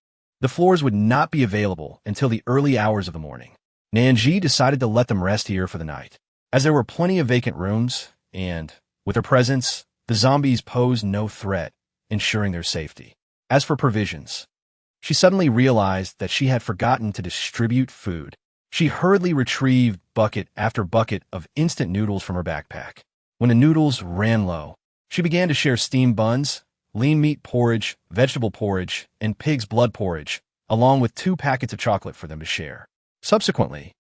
the floors would not be available until the early hours of the morning. Nan Zhi decided to let them rest here for the night, as there were plenty of vacant rooms, and, with her presence, the zombies posed no threat, ensuring their safety. As for provisions, she suddenly realized that she had forgotten to distribute food. She hurriedly retrieved bucket after bucket of instant noodles from her backpack. When the noodles ran low, she began to share steamed buns, lean meat porridge, vegetable porridge, and pig's blood porridge, along with 2 packets of chocolate for them to share. Subsequently,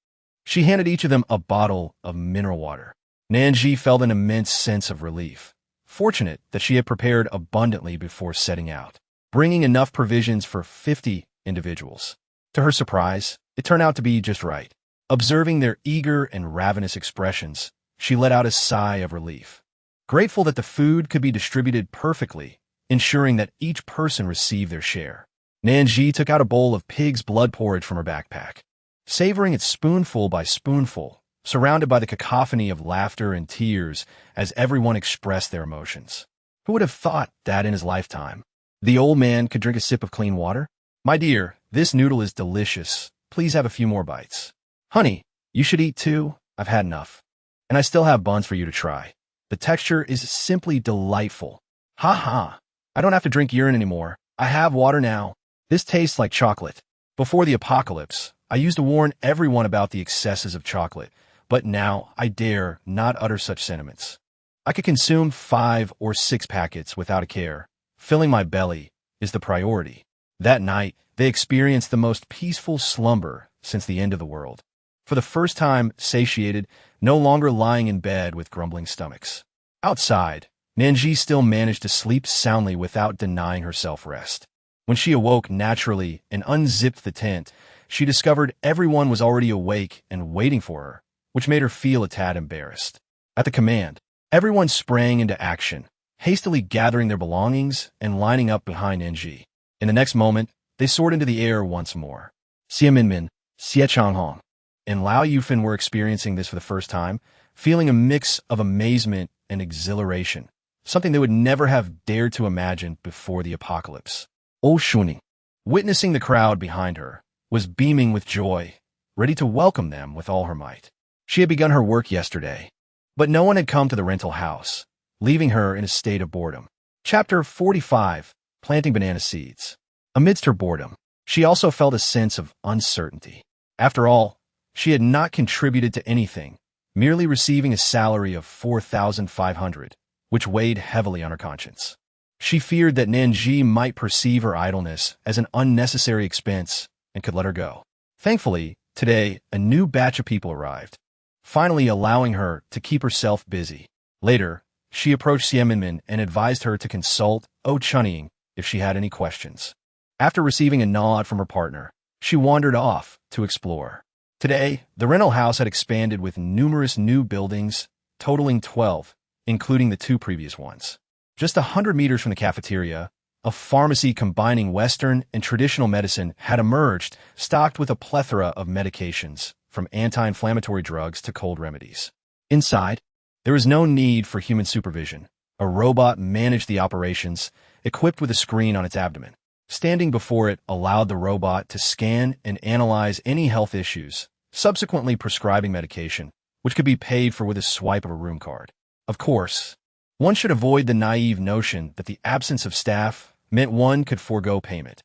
she handed each of them a bottle of mineral water. Nan Zhi felt an immense sense of relief, fortunate that she had prepared abundantly before setting out, bringing enough provisions for 50 individuals. To her surprise, it turned out to be just right. Observing their eager and ravenous expressions, she let out a sigh of relief, grateful that the food could be distributed perfectly, ensuring that each person received their share. Nan Zhi took out a bowl of pig's blood porridge from her backpack, savoring it spoonful by spoonful, surrounded by the cacophony of laughter and tears as everyone expressed their emotions. Who would have thought that in his lifetime the old man could drink a sip of clean water? My dear, this noodle is delicious. Please have a few more bites. Honey, you should eat too. I've had enough. And I still have buns for you to try. The texture is simply delightful. Ha ha. I don't have to drink urine anymore. I have water now. This tastes like chocolate. Before the apocalypse, I used to warn everyone about the excesses of chocolate, but now I dare not utter such sentiments. I could consume 5 or 6 packets without a care. Filling my belly is the priority. That night, they experienced the most peaceful slumber since the end of the world. For the first time, satiated, no longer lying in bed with grumbling stomachs. Outside, Nan Zhi still managed to sleep soundly without denying herself rest. When she awoke naturally and unzipped the tent, she discovered everyone was already awake and waiting for her, which made her feel a tad embarrassed. At the command, everyone sprang into action, hastily gathering their belongings and lining up behind Nan Zhi. In the next moment, they soared into the air once more. Xiaminmin, Szechuan Hong, and Lao Yufan were experiencing this for the first time, feeling a mix of amazement and exhilaration, something they would never have dared to imagine before the apocalypse. Old Shuni, witnessing the crowd behind her, was beaming with joy, ready to welcome them with all her might. She had begun her work yesterday, but no one had come to the rental house, leaving her in a state of boredom. Chapter 45. Planting banana seeds. Amidst her boredom, she also felt a sense of uncertainty. After all, she had not contributed to anything, merely receiving a salary of 4,500, which weighed heavily on her conscience. She feared that Nan Zhi might perceive her idleness as an unnecessary expense and could let her go. Thankfully, today, a new batch of people arrived, finally allowing her to keep herself busy. Later, she approached Xiaminmin and advised her to consult Chunning if she had any questions. After receiving a nod from her partner, she wandered off to explore. Today, the rental house had expanded with numerous new buildings, totaling 12, including the 2 previous ones. Just 100 meters from the cafeteria, a pharmacy combining Western and traditional medicine had emerged, stocked with a plethora of medications, from anti-inflammatory drugs to cold remedies. Inside, there was no need for human supervision. A robot managed the operations, equipped with a screen on its abdomen. Standing before it allowed the robot to scan and analyze any health issues, subsequently prescribing medication, which could be paid for with a swipe of a room card. Of course, one should avoid the naive notion that the absence of staff meant one could forego payment.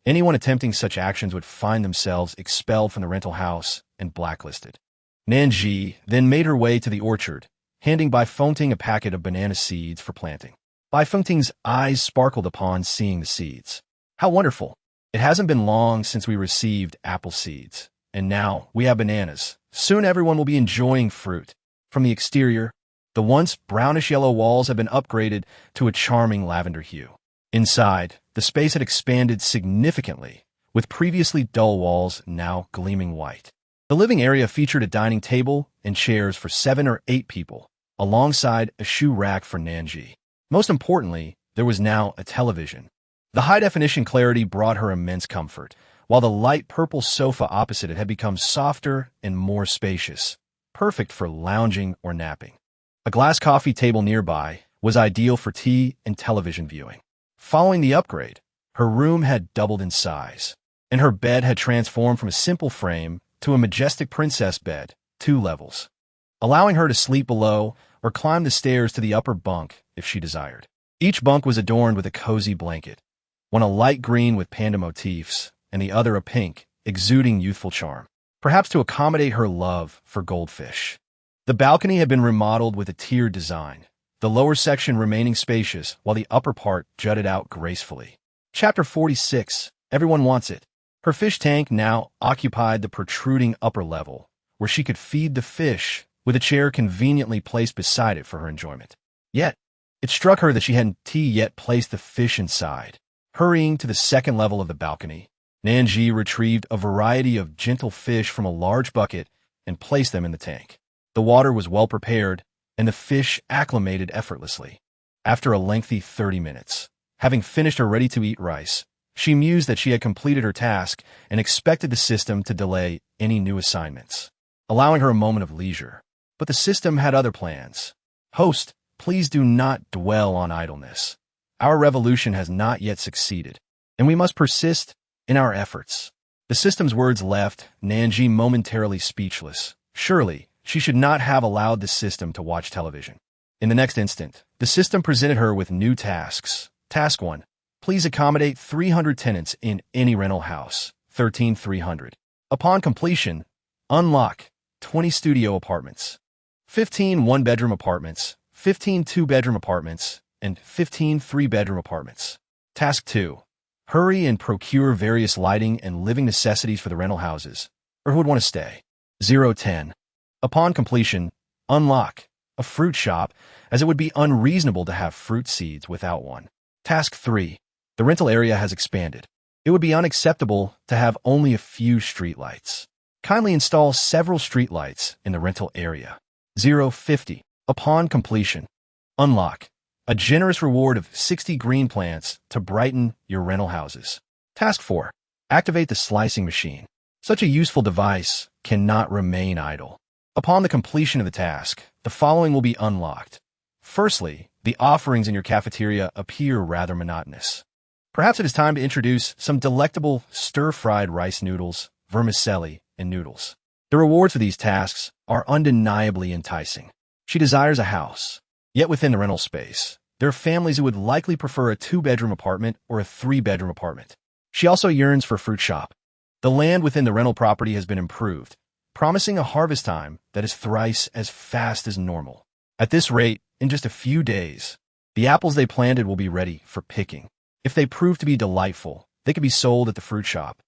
Anyone attempting such actions would find themselves expelled from the rental house and blacklisted. Nan Zhi then made her way to the orchard, handing Bai Fengting a packet of banana seeds for planting. Bai Fengting's eyes sparkled upon seeing the seeds. How wonderful! It hasn't been long since we received apple seeds, and now we have bananas. Soon everyone will be enjoying fruit. From the exterior, the once brownish-yellow walls have been upgraded to a charming lavender hue. Inside, the space had expanded significantly, with previously dull walls now gleaming white. The living area featured a dining table and chairs for 7 or 8 people, alongside a shoe rack for Nan Zhi. Most importantly, there was now a television. The high-definition clarity brought her immense comfort, while the light purple sofa opposite it had become softer and more spacious, perfect for lounging or napping. A glass coffee table nearby was ideal for tea and television viewing. Following the upgrade, her room had doubled in size, and her bed had transformed from a simple frame to a majestic princess bed, 2 levels, allowing her to sleep below or climb the stairs to the upper bunk if she desired. Each bunk was adorned with a cozy blanket, one a light green with panda motifs, and the other a pink, exuding youthful charm, perhaps to accommodate her love for goldfish. The balcony had been remodeled with a tiered design, the lower section remaining spacious while the upper part jutted out gracefully. Chapter 46, Everyone Wants It. Her fish tank now occupied the protruding upper level, where she could feed the fish, with a chair conveniently placed beside it for her enjoyment. Yet, it struck her that she hadn't yet placed the fish inside. Hurrying to the second level of the balcony, Nan Zhi retrieved a variety of gentle fish from a large bucket and placed them in the tank. The water was well prepared, and the fish acclimated effortlessly. After a lengthy 30 minutes, having finished her ready-to-eat rice, she mused that she had completed her task and expected the system to delay any new assignments, allowing her a moment of leisure. But the system had other plans. Host, please do not dwell on idleness. Our revolution has not yet succeeded, and we must persist in our efforts. The system's words left Nan Zhi momentarily speechless. Surely, she should not have allowed the system to watch television. In the next instant, the system presented her with new tasks. Task 1. Please accommodate 300 tenants in any rental house. 13,300. Upon completion, unlock 20 studio apartments, 15 one-bedroom apartments, 15 two-bedroom apartments, and 15 three-bedroom apartments. Task 2. Hurry and procure various lighting and living necessities for the rental houses, or who would want to stay. 010. Upon completion, unlock a fruit shop, as it would be unreasonable to have fruit seeds without one. Task 3. The rental area has expanded. It would be unacceptable to have only a few streetlights. Kindly install several streetlights in the rental area. 050. Upon completion, unlock a generous reward of 60 green plants to brighten your rental houses. Task 4. Activate the slicing machine. Such a useful device cannot remain idle. Upon the completion of the task, the following will be unlocked. Firstly, the offerings in your cafeteria appear rather monotonous. Perhaps it is time to introduce some delectable stir-fried rice noodles, vermicelli, and noodles. The rewards for these tasks are undeniably enticing. She desires a house. Yet within the rental space, there are families who would likely prefer a 2-bedroom apartment or a 3-bedroom apartment. She also yearns for a fruit shop. The land within the rental property has been improved, promising a harvest time that is thrice as fast as normal. At this rate, in just a few days, the apples they planted will be ready for picking. If they prove to be delightful, they can be sold at the fruit shop,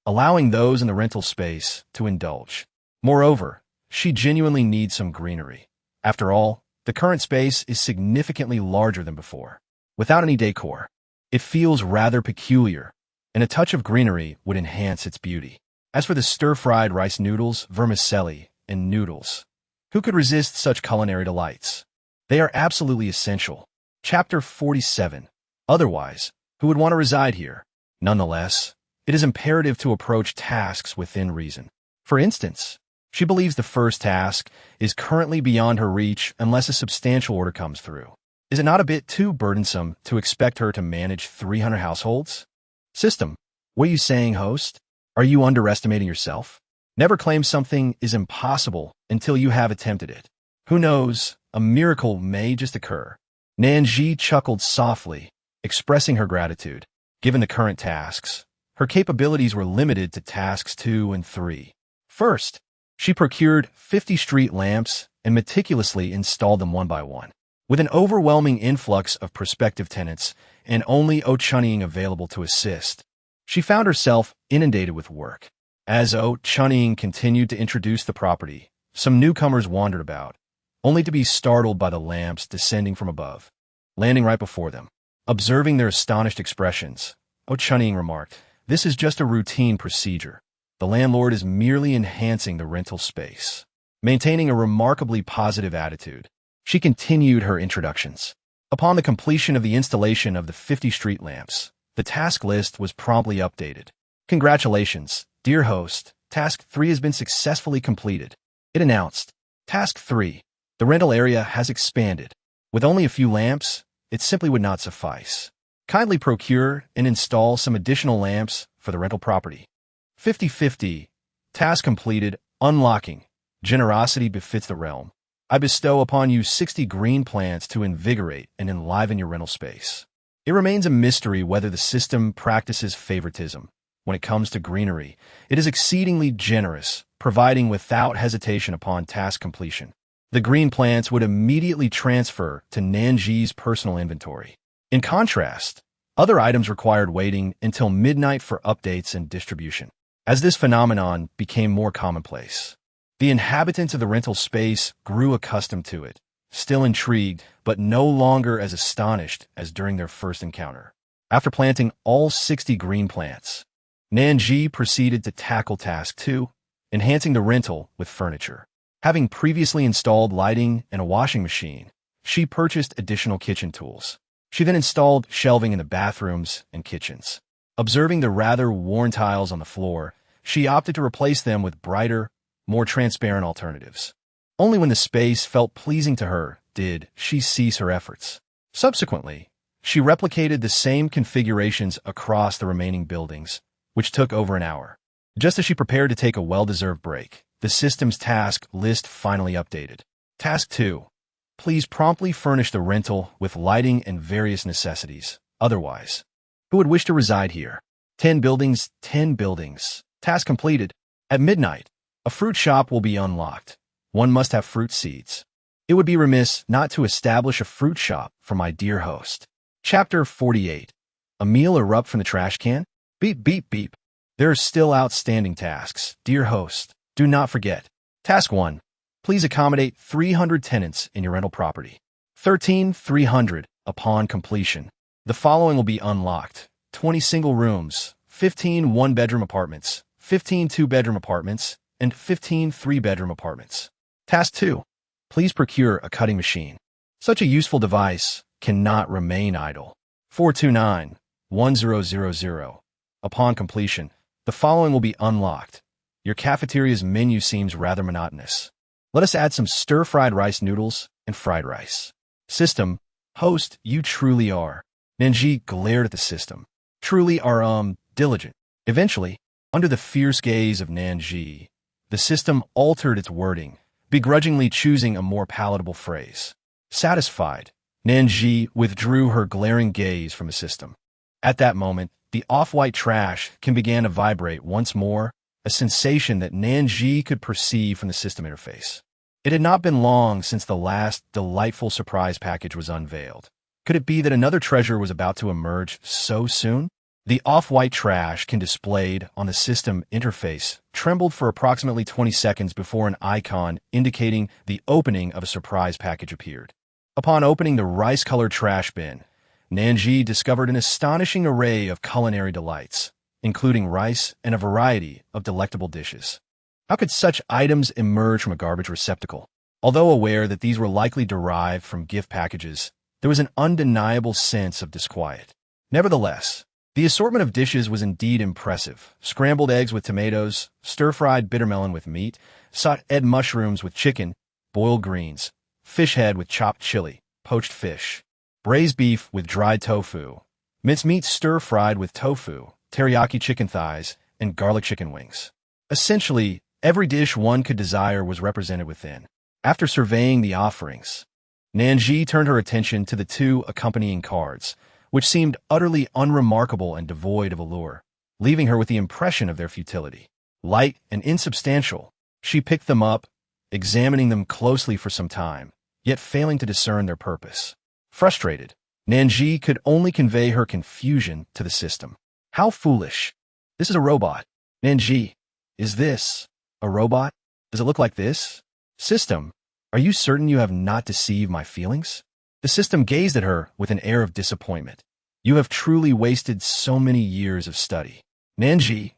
allowing those in the rental space to indulge. Moreover, she genuinely needs some greenery. After all, the current space is significantly larger than before. Without any decor, it feels rather peculiar, and a touch of greenery would enhance its beauty. As for the stir-fried rice noodles, vermicelli, and noodles, who could resist such culinary delights? They are absolutely essential. Chapter 47. Otherwise, who would want to reside here? Nonetheless, it is imperative to approach tasks within reason. For instance, she believes the first task is currently beyond her reach unless a substantial order comes through. Is it not a bit too burdensome to expect her to manage 300 households? System, what are you saying, host? Are you underestimating yourself? Never claim something is impossible until you have attempted it. Who knows, a miracle may just occur. Nan Zhi chuckled softly, expressing her gratitude. Given the current tasks, her capabilities were limited to tasks 2 and 3. First, she procured 50 street lamps and meticulously installed them one by one. With an overwhelming influx of prospective tenants and only Chunning available to assist, she found herself inundated with work. As Chunning continued to introduce the property, some newcomers wandered about, only to be startled by the lamps descending from above, landing right before them. Observing their astonished expressions, Chunning remarked, "This is just a routine procedure. The landlord is merely enhancing the rental space." Maintaining a remarkably positive attitude, she continued her introductions. Upon the completion of the installation of the 50 street lamps, the task list was promptly updated. "Congratulations, dear host, Task 3 has been successfully completed," it announced. Task 3. The rental area has expanded. With only a few lamps, it simply would not suffice. Kindly procure and install some additional lamps for the rental property. 50-50. Task completed. Unlocking. Generosity befits the realm. I bestow upon you 60 green plants to invigorate and enliven your rental space. It remains a mystery whether the system practices favoritism. When it comes to greenery, it is exceedingly generous, providing without hesitation upon task completion. The green plants would immediately transfer to Nan Zhi's personal inventory. In contrast, other items required waiting until midnight for updates and distribution. As this phenomenon became more commonplace, the inhabitants of the rental space grew accustomed to it, still intrigued, but no longer as astonished as during their first encounter. After planting all 60 green plants, Nan Zhi proceeded to tackle Task 2, enhancing the rental with furniture. Having previously installed lighting and a washing machine, she purchased additional kitchen tools. She then installed shelving in the bathrooms and kitchens. Observing the rather worn tiles on the floor, she opted to replace them with brighter, more transparent alternatives. Only when the space felt pleasing to her did she cease her efforts. Subsequently, she replicated the same configurations across the remaining buildings, which took over an hour. Just as she prepared to take a well-deserved break, the system's task list finally updated. Task 2. Please promptly furnish the rental with lighting and various necessities. Otherwise, who would wish to reside here? 10 buildings, 10 buildings. Task completed. At midnight, a fruit shop will be unlocked. One must have fruit seeds. It would be remiss not to establish a fruit shop for my dear host. Chapter 48. A meal erupt from the trash can? Beep, beep, beep. There are still outstanding tasks. Dear host, do not forget. Task 1. Please accommodate 300 tenants in your rental property. 300 upon completion. The following will be unlocked. 20 single rooms, 15 one-bedroom apartments, 15 two-bedroom apartments, and 15 three-bedroom apartments. Task 2. Please procure a cutting machine. Such a useful device cannot remain idle. 429-1000. Upon completion, the following will be unlocked. Your cafeteria's menu seems rather monotonous. Let us add some stir-fried rice noodles and fried rice. System, host, you truly are. Nan Zhi glared at the system. Truly are, diligent. Eventually, under the fierce gaze of Nan Zhi, the system altered its wording, begrudgingly choosing a more palatable phrase. Satisfied, Nan Zhi withdrew her glaring gaze from the system. At that moment, the off-white trash can began to vibrate once more, a sensation that Nan Zhi could perceive from the system interface. It had not been long since the last delightful surprise package was unveiled. Could it be that another treasure was about to emerge so soon? The off-white trash can displayed on the system interface trembled for approximately 20 seconds before an icon indicating the opening of a surprise package appeared. Upon opening the rice-colored trash bin, Nan Zhi discovered an astonishing array of culinary delights, including rice and a variety of delectable dishes. How could such items emerge from a garbage receptacle? Although aware that these were likely derived from gift packages, there was an undeniable sense of disquiet. Nevertheless, the assortment of dishes was indeed impressive. Scrambled eggs with tomatoes, stir-fried bittermelon with meat, sauteed mushrooms with chicken, boiled greens, fish head with chopped chili, poached fish, braised beef with dried tofu, mincemeat stir-fried with tofu, teriyaki chicken thighs, and garlic chicken wings. Essentially, every dish one could desire was represented within. After surveying the offerings, Nan Zhi turned her attention to the two accompanying cards, which seemed utterly unremarkable and devoid of allure, leaving her with the impression of their futility. Light and insubstantial, she picked them up, examining them closely for some time, yet failing to discern their purpose. Frustrated, Nan Zhi could only convey her confusion to the system. How foolish. This is a robot. Nan Zhi, is this a robot? Does it look like this? System, are you certain you have not deceived my feelings? The system gazed at her with an air of disappointment. You have truly wasted so many years of study. Nan Zhi,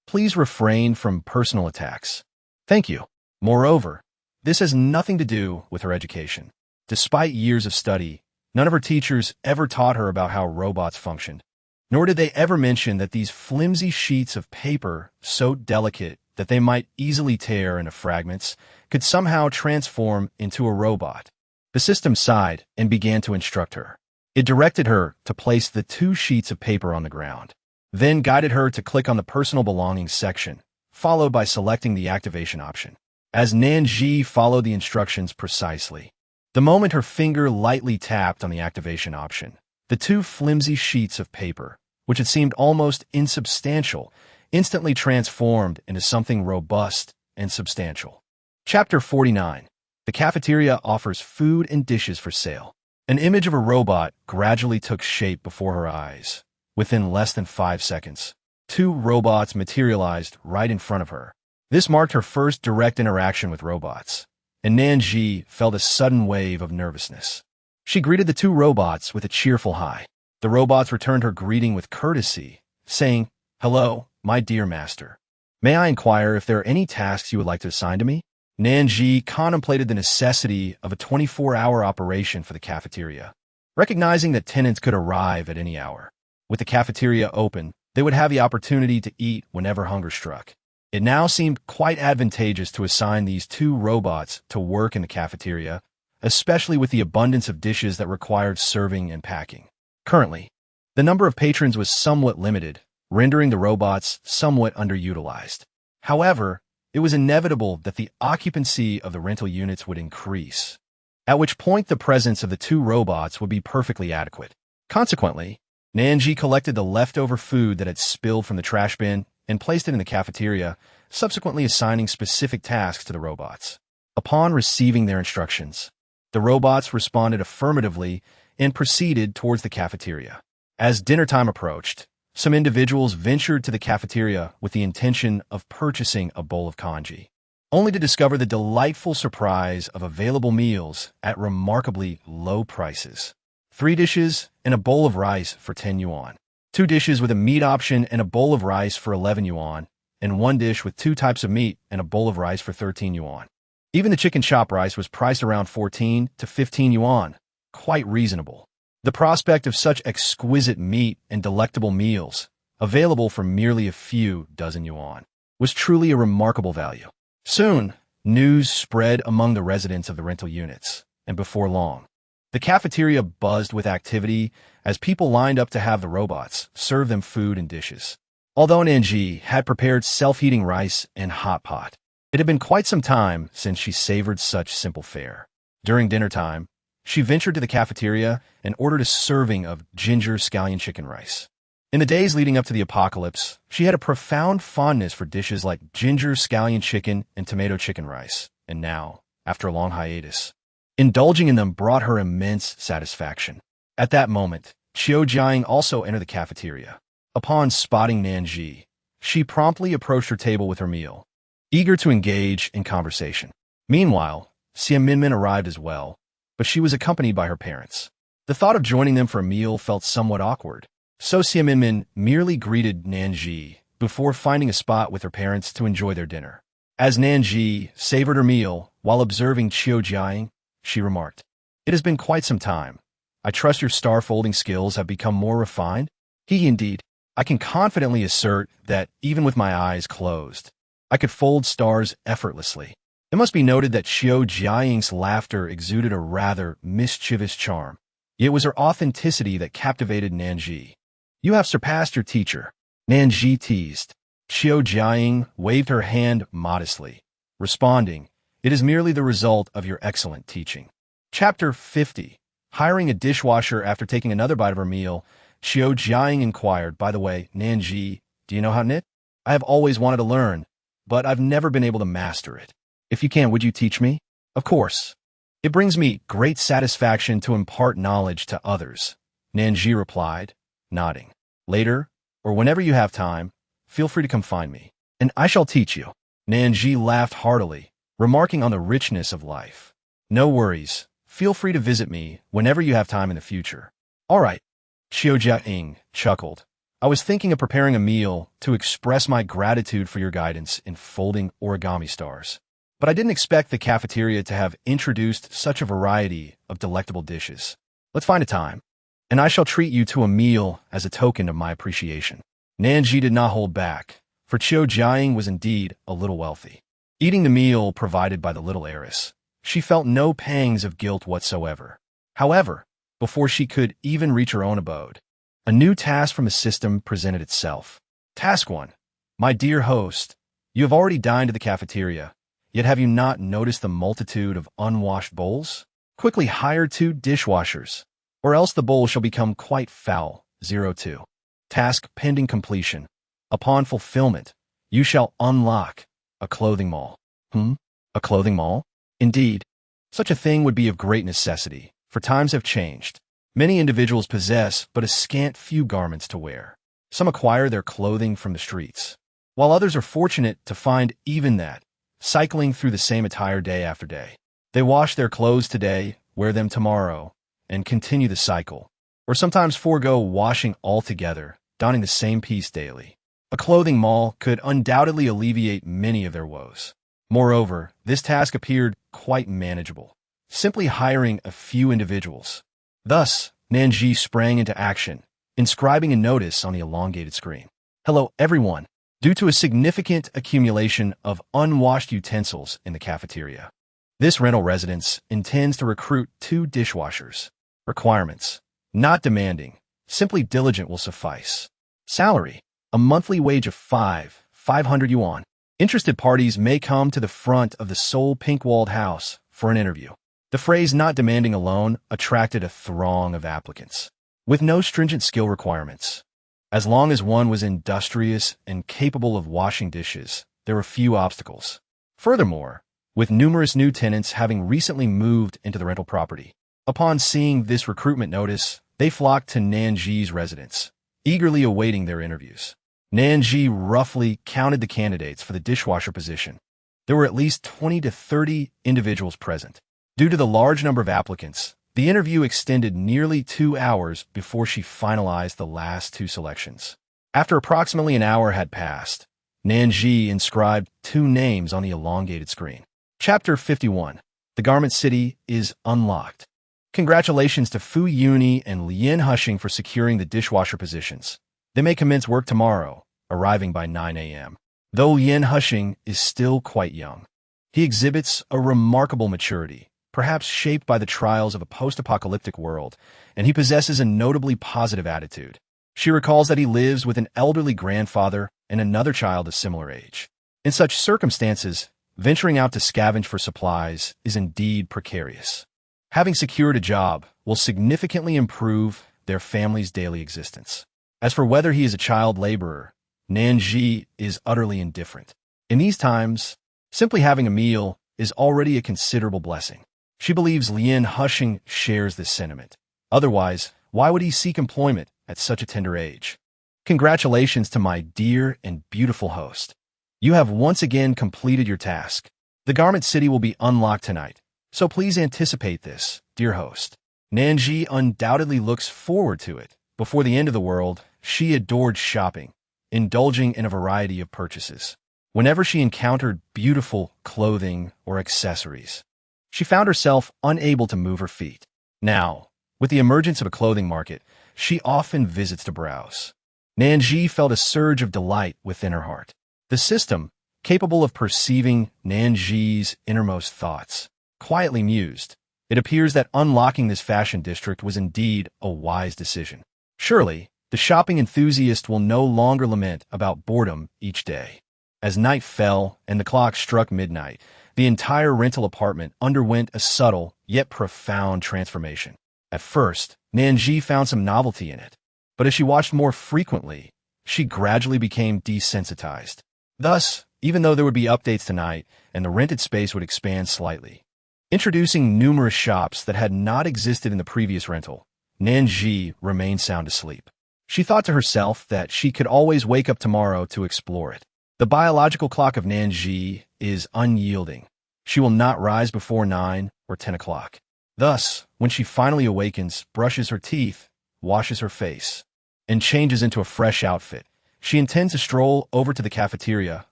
please refrain from personal attacks. Thank you. Moreover, this has nothing to do with her education. Despite years of study, none of her teachers ever taught her about how robots functioned, nor did they ever mention that these flimsy sheets of paper, so delicate that they might easily tear into fragments, could somehow transform into a robot. The system sighed and began to instruct her. It directed her to place the two sheets of paper on the ground, then guided her to click on the personal belongings section, followed by selecting the activation option. As Nan Zhi followed the instructions precisely, the moment her finger lightly tapped on the activation option, the two flimsy sheets of paper, which had seemed almost insubstantial, instantly transformed into something robust and substantial. Chapter 49. The cafeteria offers food and dishes for sale. An image of a robot gradually took shape before her eyes. Within less than 5 seconds, two robots materialized right in front of her. This marked her first direct interaction with robots, and Nan Zhi felt a sudden wave of nervousness. She greeted the two robots with a cheerful hi. The robots returned her greeting with courtesy, saying, "Hello, my dear master. May I inquire if there are any tasks you would like to assign to me?" Nan Zhi contemplated the necessity of a 24-hour operation for the cafeteria, recognizing that tenants could arrive at any hour. With the cafeteria open, they would have the opportunity to eat whenever hunger struck. It now seemed quite advantageous to assign these two robots to work in the cafeteria, especially with the abundance of dishes that required serving and packing. Currently, the number of patrons was somewhat limited, rendering the robots somewhat underutilized. However, it was inevitable that the occupancy of the rental units would increase, at which point the presence of the two robots would be perfectly adequate. Consequently, Nan Zhi collected the leftover food that had spilled from the trash bin and placed it in the cafeteria, subsequently assigning specific tasks to the robots. Upon receiving their instructions, the robots responded affirmatively and proceeded towards the cafeteria. As dinner time approached, some individuals ventured to the cafeteria with the intention of purchasing a bowl of congee, only to discover the delightful surprise of available meals at remarkably low prices. 3 dishes and a bowl of rice for 10 yuan. 2 dishes with a meat option and a bowl of rice for 11 yuan, and 1 dish with 2 types of meat and a bowl of rice for 13 yuan. Even the chicken chop rice was priced around 14 to 15 yuan, quite reasonable. The prospect of such exquisite meat and delectable meals, available for merely a few dozen yuan, was truly a remarkable value. Soon, news spread among the residents of the rental units, and before long, the cafeteria buzzed with activity as people lined up to have the robots serve them food and dishes. Although Nan Zhi had prepared self-heating rice and Hotpot, it had been quite some time since she savored such simple fare. During dinner time, she ventured to the cafeteria and ordered a serving of ginger scallion chicken rice. In the days leading up to the apocalypse, she had a profound fondness for dishes like ginger scallion chicken and tomato chicken rice, and now, after a long hiatus, indulging in them brought her immense satisfaction. At that moment, Qiu Jiang also entered the cafeteria. Upon spotting Nan Zhi, she promptly approached her table with her meal, eager to engage in conversation. Meanwhile, Xiaminmin arrived as well, but she was accompanied by her parents. The thought of joining them for a meal felt somewhat awkward, so Xiaminmin merely greeted Nan Zhi before finding a spot with her parents to enjoy their dinner. As Nan Zhi savored her meal while observing Qiu Jiang, she remarked, "It has been quite some time I trust your star-folding skills have become more refined? Indeed. I can confidently assert that, even with my eyes closed, I could fold stars effortlessly. It must be noted that Xiao Jiaying's laughter exuded a rather mischievous charm. It was her authenticity that captivated Nan Zhi. You have surpassed your teacher, Nan Zhi teased. Xiao Jiaying waved her hand modestly, responding, "It is merely the result of your excellent teaching." Chapter 50. Hiring a dishwasher after taking another bite of her meal, Xiao Jiaying inquired, "By the way, Nan Zhi, do you know how to knit? I have always wanted to learn, but I've never been able to master it. If you can, would you teach me?" "Of course. It brings me great satisfaction to impart knowledge to others," Nan Zhi replied, nodding. "Later, or whenever you have time, feel free to come find me, and I shall teach you." Nan Zhi laughed heartily, remarking on the richness of life. "No worries. Feel free to visit me whenever you have time in the future." "All right." Xiao Jiaying chuckled. "I was thinking of preparing a meal to express my gratitude for your guidance in folding origami stars. But I didn't expect the cafeteria to have introduced such a variety of delectable dishes. Let's find a time, and I shall treat you to a meal as a token of my appreciation." Nan Zhi did not hold back, for Xiao Jiaying was indeed a little wealthy. Eating the meal provided by the little heiress, she felt no pangs of guilt whatsoever. However, before she could even reach her own abode, a new task from the system presented itself. Task 1. My dear host, you have already dined at the cafeteria, yet have you not noticed the multitude of unwashed bowls? Quickly hire 2 dishwashers, or else the bowl shall become quite foul. 02. Task pending completion. Upon fulfillment, you shall unlock a clothing mall. A clothing mall? Indeed, such a thing would be of great necessity, for times have changed. Many individuals possess but a scant few garments to wear. Some acquire their clothing from the streets, while others are fortunate to find even that, cycling through the same attire day after day. They wash their clothes today, wear them tomorrow, and continue the cycle, or sometimes forego washing altogether, donning the same piece daily. A clothing mall could undoubtedly alleviate many of their woes. Moreover, this task appeared quite manageable, simply hiring a few individuals. Thus, Nan Zhi sprang into action, inscribing a notice on the elongated screen. "Hello, everyone. Due to a significant accumulation of unwashed utensils in the cafeteria, this rental residence intends to recruit 2 dishwashers. Requirements: not demanding, simply diligent will suffice. Salary: a monthly wage of 500 yuan. Interested parties may come to the front of the sole pink-walled house for an interview." The phrase "not demanding" alone attracted a throng of applicants, with no stringent skill requirements. As long as one was industrious and capable of washing dishes, there were few obstacles. Furthermore, with numerous new tenants having recently moved into the rental property, upon seeing this recruitment notice, they flocked to Nan Zhi's residence, eagerly awaiting their interviews. Nan Zhi roughly counted the candidates for the dishwasher position. There were at least 20 to 30 individuals present. Due to the large number of applicants, the interview extended nearly 2 hours before she finalized the last 2 selections. After approximately an hour had passed, Nan Zhi inscribed 2 names on the elongated screen. Chapter 51. The Garment City is unlocked. Congratulations to Fu Yuni and Lien Hushing for securing the dishwasher positions. They may commence work tomorrow, arriving by 9 a.m. Though Lien Hushing is still quite young, he exhibits a remarkable maturity, perhaps shaped by the trials of a post-apocalyptic world, and he possesses a notably positive attitude. She recalls that he lives with an elderly grandfather and another child of similar age. In such circumstances, venturing out to scavenge for supplies is indeed precarious. Having secured a job will significantly improve their family's daily existence. As for whether he is a child laborer, Nan Zhi is utterly indifferent. In these times, simply having a meal is already a considerable blessing. She believes Lien Hushing shares this sentiment. Otherwise, why would he seek employment at such a tender age? Congratulations to my dear and beautiful host. You have once again completed your task. The Garment City will be unlocked tonight, so please anticipate this, dear host. Nan Zhi undoubtedly looks forward to it. Before the end of the world, she adored shopping, indulging in a variety of purchases. Whenever she encountered beautiful clothing or accessories, she found herself unable to move her feet. Now, With the emergence of a clothing market, she often visits to browse. Nan Zhi felt a surge of delight within her heart. The system, capable of perceiving Nan Zhi's innermost thoughts, quietly mused. It appears that unlocking this fashion district was indeed a wise decision. Surely, the shopping enthusiast will no longer lament about boredom each day. As night fell and the clock struck midnight, the entire rental apartment underwent a subtle yet profound transformation. At first, Nan Zhi found some novelty in it, but as she watched more frequently, she gradually became desensitized. Thus, even though there would be updates tonight and the rented space would expand slightly, introducing numerous shops that had not existed in the previous rental, Nan Zhi remained sound asleep. She thought to herself that she could always wake up tomorrow to explore it. The biological clock of Nan Zhi is unyielding. She will not rise before 9 or 10 o'clock. Thus, when she finally awakens, brushes her teeth, washes her face, and changes into a fresh outfit, she intends to stroll over to the cafeteria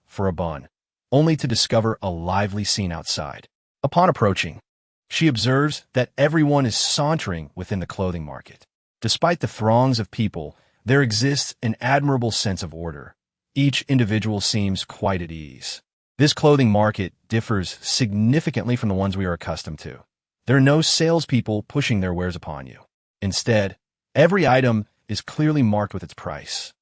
for a bun, only to discover a lively scene outside. Upon approaching, she observes that everyone is sauntering within the clothing market. Despite the throngs of people, there exists an admirable sense of order. Each individual seems quite at ease. This clothing market differs significantly from the ones we are accustomed to. There are no salespeople pushing their wares upon you. Instead, every item is clearly marked with its price,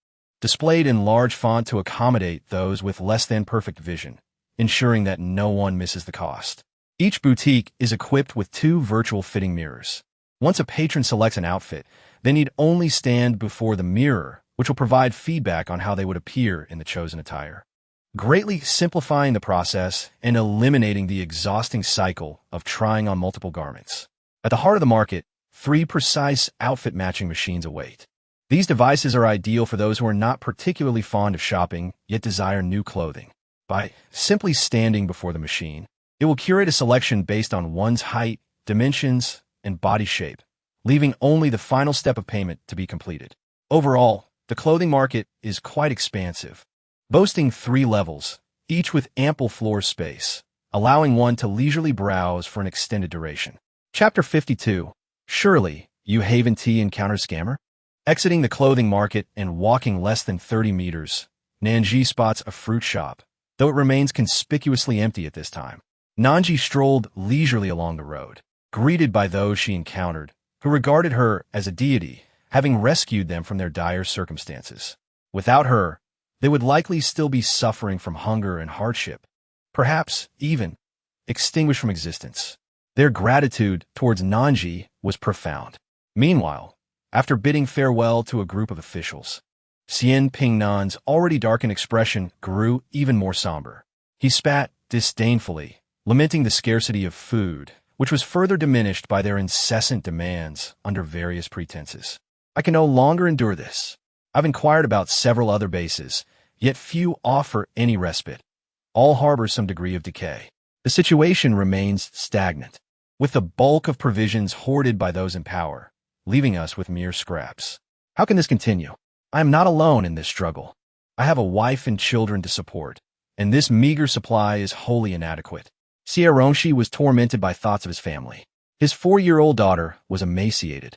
displayed in large font to accommodate those with less than perfect vision, ensuring that no one misses the cost. Each boutique is equipped with 2 virtual fitting mirrors. Once a patron selects an outfit, they need only stand before the mirror, which will provide feedback on how they would appear in the chosen attire, greatly simplifying the process and eliminating the exhausting cycle of trying on multiple garments. At the heart of the market, 3 precise outfit matching machines await. These devices are ideal for those who are not particularly fond of shopping, yet desire new clothing. By simply standing before the machine, it will curate a selection based on one's height, dimensions, and body shape, leaving only the final step of payment to be completed. Overall, the clothing market is quite expansive, boasting 3 levels, each with ample floor space, allowing one to leisurely browse for an extended duration. Chapter 52. Surely, you Haven-T encounter scammer? Exiting the clothing market and walking less than 30 meters, Nan Zhi spots a fruit shop, though it remains conspicuously empty at this time. Nan Zhi strolled leisurely along the road, greeted by those she encountered, who regarded her as a deity, having rescued them from their dire circumstances. Without her, they would likely still be suffering from hunger and hardship, perhaps even extinguished from existence. Their gratitude towards Nan Zhi was profound. Meanwhile, after bidding farewell to a group of officials, Impending's already darkened expression grew even more somber. He spat disdainfully, lamenting the scarcity of food, which was further diminished by their incessant demands under various pretenses. I can no longer endure this. I've inquired about several other bases, yet few offer any respite. All harbor some degree of decay. The situation remains stagnant, with the bulk of provisions hoarded by those in power, leaving us with mere scraps. How can this continue? I am not alone in this struggle. I have a wife and children to support, and this meager supply is wholly inadequate. Szechuan was tormented by thoughts of his family. His 4-year-old daughter was emaciated,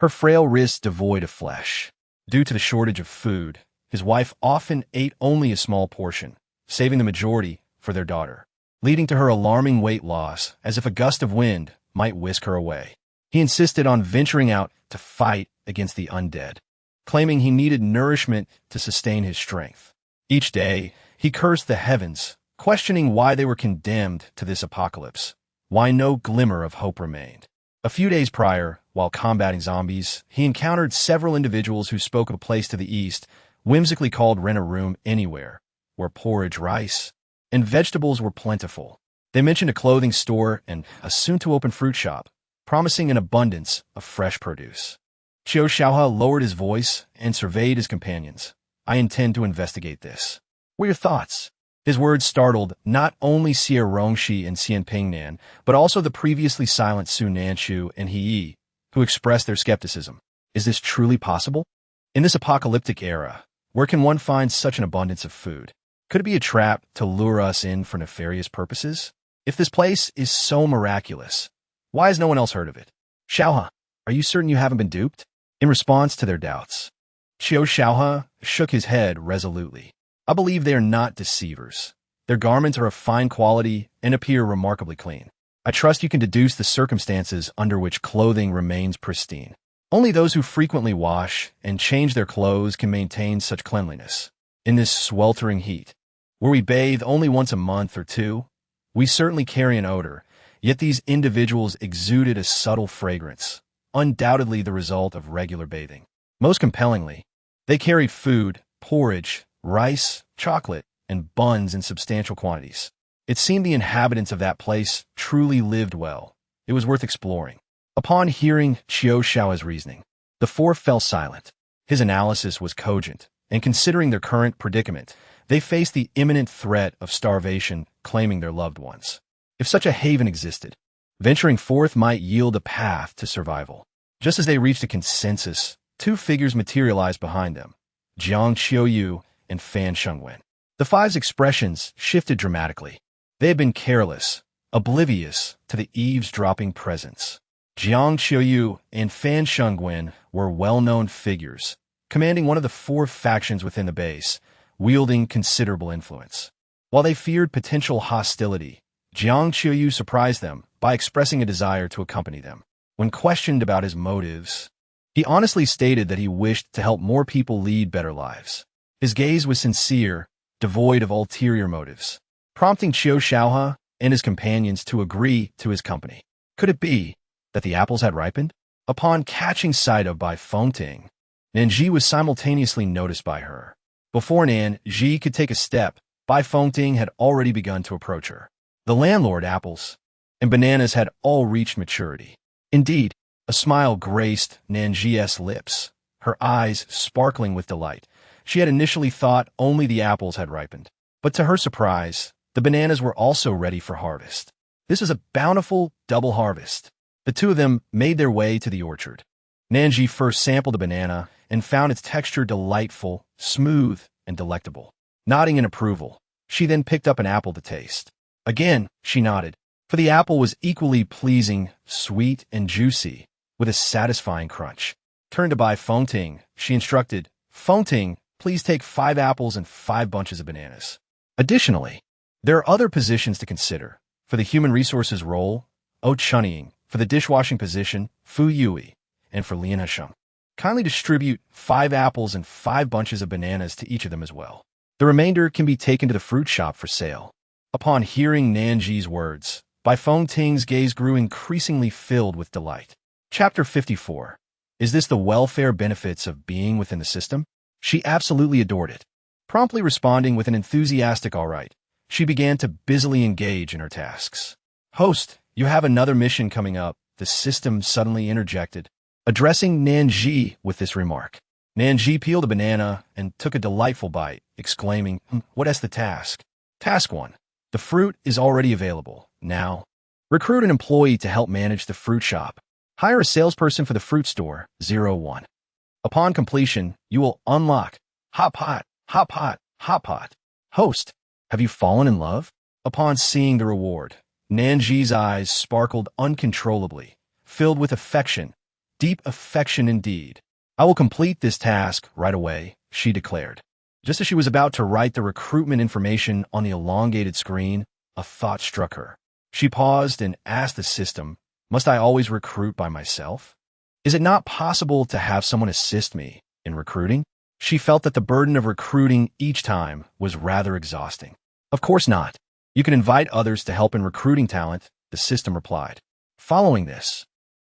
her frail wrists devoid of flesh. Due to the shortage of food, his wife often ate only a small portion, saving the majority for their daughter, leading to her alarming weight loss as if a gust of wind might whisk her away. He insisted on venturing out to fight against the undead, claiming he needed nourishment to sustain his strength. Each day, he cursed the heavens, questioning why they were condemned to this apocalypse, why no glimmer of hope remained. A few days prior, while combating zombies, he encountered several individuals who spoke of a place to the east, whimsically called Rent a Room Anywhere, where porridge, rice, and vegetables were plentiful. They mentioned a clothing store and a soon-to-open fruit shop, promising an abundance of fresh produce. Xiao lowered his voice and surveyed his companions. I intend to investigate this. What are your thoughts? His words startled not only Szechuan and Impending, but also the previously silent Su Nanshu and He, who expressed their skepticism. Is this truly possible? In this apocalyptic era, where can one find such an abundance of food? Could it be a trap to lure us in for nefarious purposes? If this place is so miraculous, why has no one else heard of it? Xiao, Are you certain you haven't been duped? In response to their doubts, Qiu Shaohe shook his head resolutely. I believe they are not deceivers. Their garments are of fine quality and appear remarkably clean. I trust you can deduce the circumstances under which clothing remains pristine. Only those who frequently wash and change their clothes can maintain such cleanliness. In this sweltering heat, where we bathe only once a month or two, we certainly carry an odor, yet these individuals exuded a subtle fragrance, undoubtedly the result of regular bathing. Most compellingly, they carried food, porridge, rice, chocolate, and buns in substantial quantities. It seemed the inhabitants of that place truly lived well. It was worth exploring. Upon hearing Qiu Shaohe's reasoning, the four fell silent. His analysis was cogent, and considering their current predicament, they faced the imminent threat of starvation claiming their loved ones. If such a haven existed, venturing forth might yield a path to survival. Just as they reached a consensus, two figures materialized behind them, Jiang Qiuyu and Fan Shengwen. The five's expressions shifted dramatically. They had been careless, oblivious to the eavesdropping presence. Jiang Qiuyu and Fan Shengwen were well-known figures, commanding one of the four factions within the base, wielding considerable influence. While they feared potential hostility, Jiang Qiuyu surprised them by expressing a desire to accompany them. When questioned about his motives, he honestly stated that he wished to help more people lead better lives. His gaze was sincere, devoid of ulterior motives, prompting Qiu Shaohe and his companions to agree to his company. Could it be that the apples had ripened? Upon catching sight of Bai Fengting, Nan Zhi was simultaneously noticed by her. Before Nan Zhi could take a step, Bai Fengting had already begun to approach her. The landlord apples and bananas had all reached maturity. Indeed, a smile graced Nan Zhi's lips, her eyes sparkling with delight. She had initially thought only the apples had ripened, but to her surprise, the bananas were also ready for harvest. This was a bountiful double harvest. The two of them made their way to the orchard. Nan Zhi first sampled a banana and found its texture delightful, smooth, and delectable. Nodding in approval, she then picked up an apple to taste. Again, she nodded, for the apple was equally pleasing, sweet, and juicy, with a satisfying crunch. Turned to Bai Fengting, she instructed, Fengting, please take 5 apples and 5 bunches of bananas. Additionally, there are other positions to consider. For the human resources role, O Chunying, for the dishwashing position, Fu Yui, and for Lian Hesheng. Kindly distribute 5 apples and 5 bunches of bananas to each of them as well. The remainder can be taken to the fruit shop for sale. Upon hearing Nan Zhi's words, Bai Fengting's gaze grew increasingly filled with delight. Chapter 54. Is this the welfare benefits of being within the system? She absolutely adored it. Promptly responding with an enthusiastic all right, she began to busily engage in her tasks. Host, you have another mission coming up, the system suddenly interjected, addressing Nan Zhi with this remark. Nan Zhi peeled a banana and took a delightful bite, exclaiming, what is the task? Task 1. The fruit is already available. Now, recruit an employee to help manage the fruit shop. Hire a salesperson for the fruit store, 01. Upon completion, you will unlock Hotpot, Hotpot, Hotpot. Host, have you fallen in love? Upon seeing the reward, Nan Zhi's eyes sparkled uncontrollably, filled with affection, deep affection indeed. I will complete this task right away, she declared. Just as she was about to write the recruitment information on the elongated screen, a thought struck her. She paused and asked the system, must I always recruit by myself? Is it not possible to have someone assist me in recruiting? She felt that the burden of recruiting each time was rather exhausting. Of course not. You can invite others to help in recruiting talent, the system replied. Following this,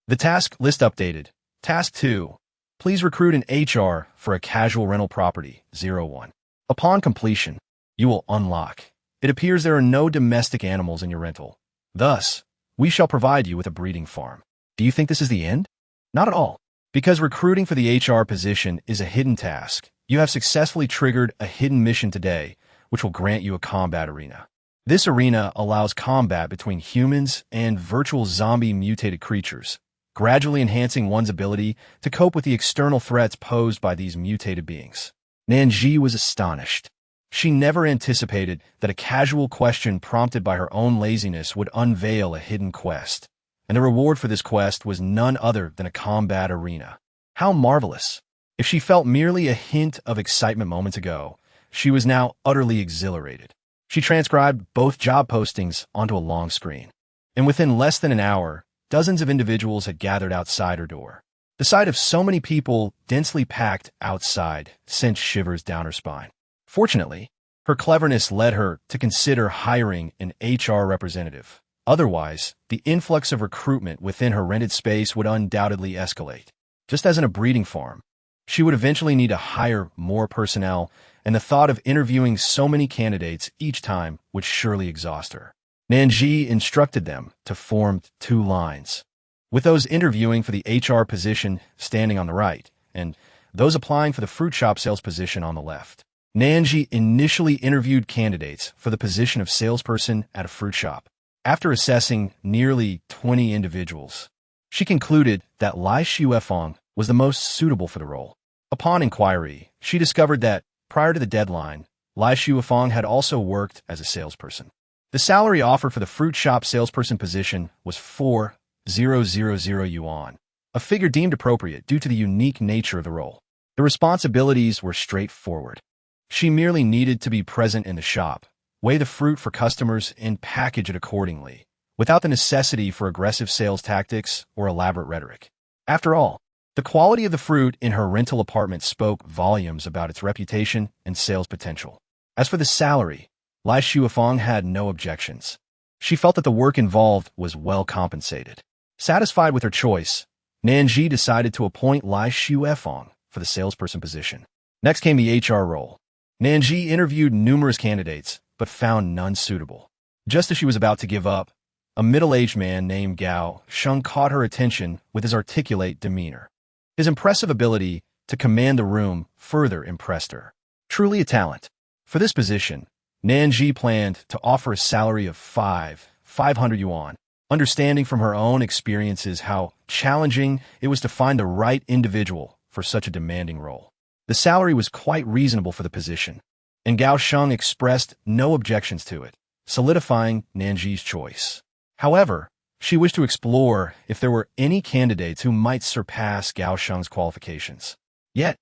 the task list updated. Task 2. Please recruit an HR for a casual rental property, 01. Upon completion, you will unlock. It appears there are no domestic animals in your rental. Thus, we shall provide you with a breeding farm. Do you think this is the end? Not at all. Because recruiting for the HR position is a hidden task, you have successfully triggered a hidden mission today, which will grant you a combat arena. This arena allows combat between humans and virtual zombie mutated creatures, gradually enhancing one's ability to cope with the external threats posed by these mutated beings. Nan Zhi was astonished. She never anticipated that a casual question prompted by her own laziness would unveil a hidden quest. and the reward for this quest was none other than a combat arena. How marvelous! If she felt merely a hint of excitement moments ago, she was now utterly exhilarated. She transcribed both job postings onto a long screen, and within less than an hour, dozens of individuals had gathered outside her door. The sight of so many people densely packed outside sent shivers down her spine. Fortunately, her cleverness led her to consider hiring an HR representative. Otherwise, the influx of recruitment within her rented space would undoubtedly escalate. Just as in a breeding farm, she would eventually need to hire more personnel, and the thought of interviewing so many candidates each time would surely exhaust her. Nan Zhi instructed them to form 2 lines, with those interviewing for the HR position standing on the right, and those applying for the fruit shop sales position on the left. Nan Zhi initially interviewed candidates for the position of salesperson at a fruit shop. After assessing nearly 20 individuals, she concluded that Lai Xuefeng was the most suitable for the role. Upon inquiry, she discovered that, prior to the deadline, Lai Xuefeng had also worked as a salesperson. The salary offer for the fruit shop salesperson position was 4,000 yuan, a figure deemed appropriate due to the unique nature of the role. The responsibilities were straightforward. She merely needed to be present in the shop, weigh the fruit for customers, and package it accordingly, without the necessity for aggressive sales tactics or elaborate rhetoric. After all, the quality of the fruit in her rental apartment spoke volumes about its reputation and sales potential. As for the salary, Lai Xuefeng had no objections. She felt that the work involved was well compensated. Satisfied with her choice, Nan Zhi decided to appoint Lai Xuefeng for the salesperson position. Next came the HR role. Nan Zhi interviewed numerous candidates, but found none suitable. Just as she was about to give up, a middle-aged man named Gao Sheng caught her attention with his articulate demeanor. His impressive ability to command the room further impressed her. Truly a talent. For this position, Nan Zhi planned to offer a salary of 500 yuan, understanding from her own experiences how challenging it was to find the right individual for such a demanding role. The salary was quite reasonable for the position, and Gao Sheng expressed no objections to it, solidifying Nan Zhi's choice. However, she wished to explore if there were any candidates who might surpass Gao Sheng's qualifications. Yet,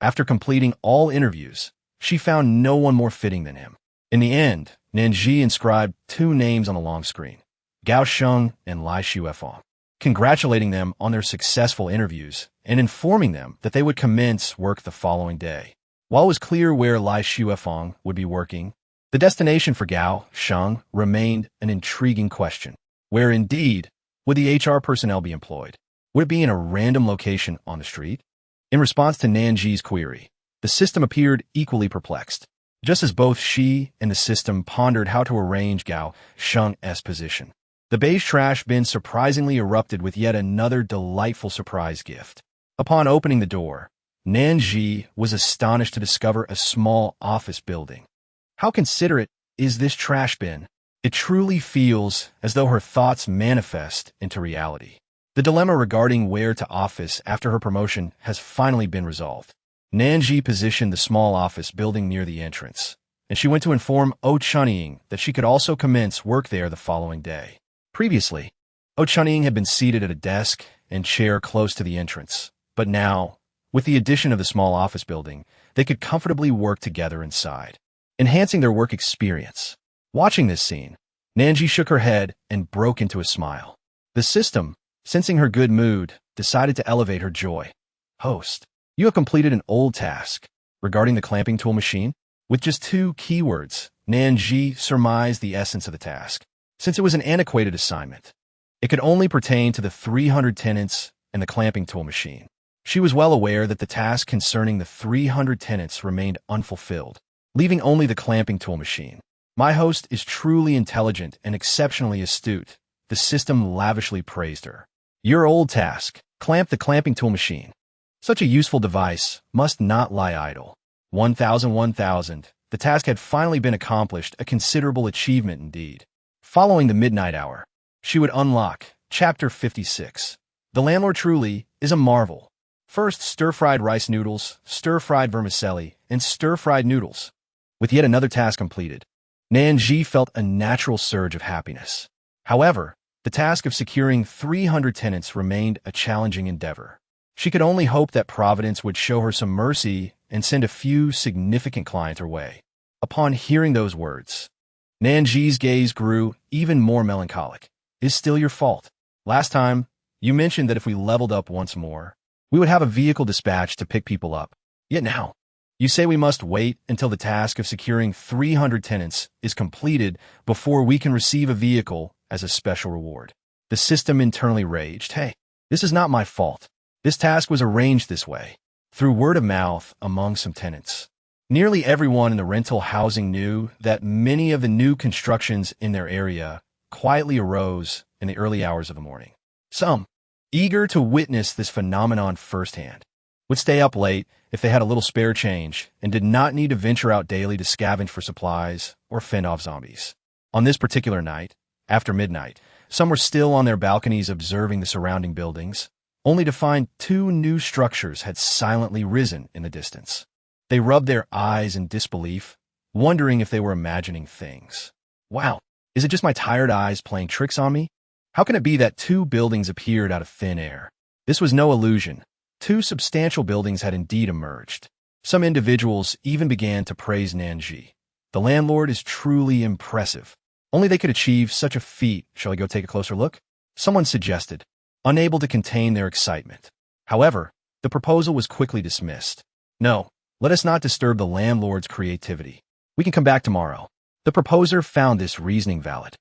after completing all interviews, she found no one more fitting than him. In the end, Nan Zhi inscribed 2 names on the long screen, Gao Sheng and Lai Xuefeng, congratulating them on their successful interviews and informing them that they would commence work the following day. While it was clear where Lai Xuefeng would be working, the destination for Gao Sheng remained an intriguing question. Where indeed would the HR personnel be employed? Would it be in a random location on the street? In response to Nan Zhi's query, the system appeared equally perplexed, just as both she and the system pondered how to arrange Gao Sheng's position. The beige trash bin surprisingly erupted with yet another delightful surprise gift. Upon opening the door, Nan Zhi was astonished to discover a small office building. How considerate is this trash bin? It truly feels as though her thoughts manifest into reality. The dilemma regarding where to office after her promotion has finally been resolved. Nan Zhi positioned the small office building near the entrance, and she went to inform Chunying that she could also commence work there the following day. Previously, Chunying had been seated at a desk and chair close to the entrance, but now, with the addition of the small office building, they could comfortably work together inside, enhancing their work experience. Watching this scene, Nan Zhi shook her head and broke into a smile. The system, sensing her good mood, decided to elevate her joy. Host, you have completed an old task regarding the clamping tool machine. With just 2 keywords, Nan Zhi surmised the essence of the task. Since it was an antiquated assignment, it could only pertain to the 300 tenants and the clamping tool machine. She was well aware that the task concerning the 300 tenants remained unfulfilled, leaving only the clamping tool machine. My host is truly intelligent and exceptionally astute. The system lavishly praised her. Your old task, clamp the clamping tool machine. Such a useful device must not lie idle. 1,000. The task had finally been accomplished, a considerable achievement indeed. Following the midnight hour, she would unlock Chapter 56. The Landlord truly is a marvel. First, stir-fried rice noodles, stir-fried vermicelli, and stir-fried noodles. With yet another task completed, Nan Zhi felt a natural surge of happiness. However, The task of securing 300 tenants remained a challenging endeavor. She could only hope that Providence would show her some mercy and send a few significant clients her way. Upon hearing those words, Nan Zhi's gaze grew even more melancholic. Is still your fault. Last time, you mentioned that if we leveled up once more, we would have a vehicle dispatched to pick people up. Yet now, you say we must wait until the task of securing 300 tenants is completed before we can receive a vehicle as a special reward. The system internally raged. Hey, this is not my fault. This task was arranged this way, through word of mouth among some tenants. Nearly everyone in the rental housing knew that many of the new constructions in their area quietly arose in the early hours of the morning. Some, eager to witness this phenomenon firsthand, would stay up late if they had a little spare change and did not need to venture out daily to scavenge for supplies or fend off zombies. On this particular night, after midnight, some were still on their balconies observing the surrounding buildings, only to find two new structures had silently risen in the distance. They rubbed their eyes in disbelief, wondering if they were imagining things. Wow, is it just my tired eyes playing tricks on me? How can it be that two buildings appeared out of thin air? This was no illusion. Two substantial buildings had indeed emerged. Some individuals even began to praise Nan Zhi. The landlord is truly impressive. Only they could achieve such a feat. Shall we go take a closer look? Someone suggested, unable to contain their excitement. However, the proposal was quickly dismissed. No, let us not disturb the landlord's creativity. We can come back tomorrow. The proposer found this reasoning valid.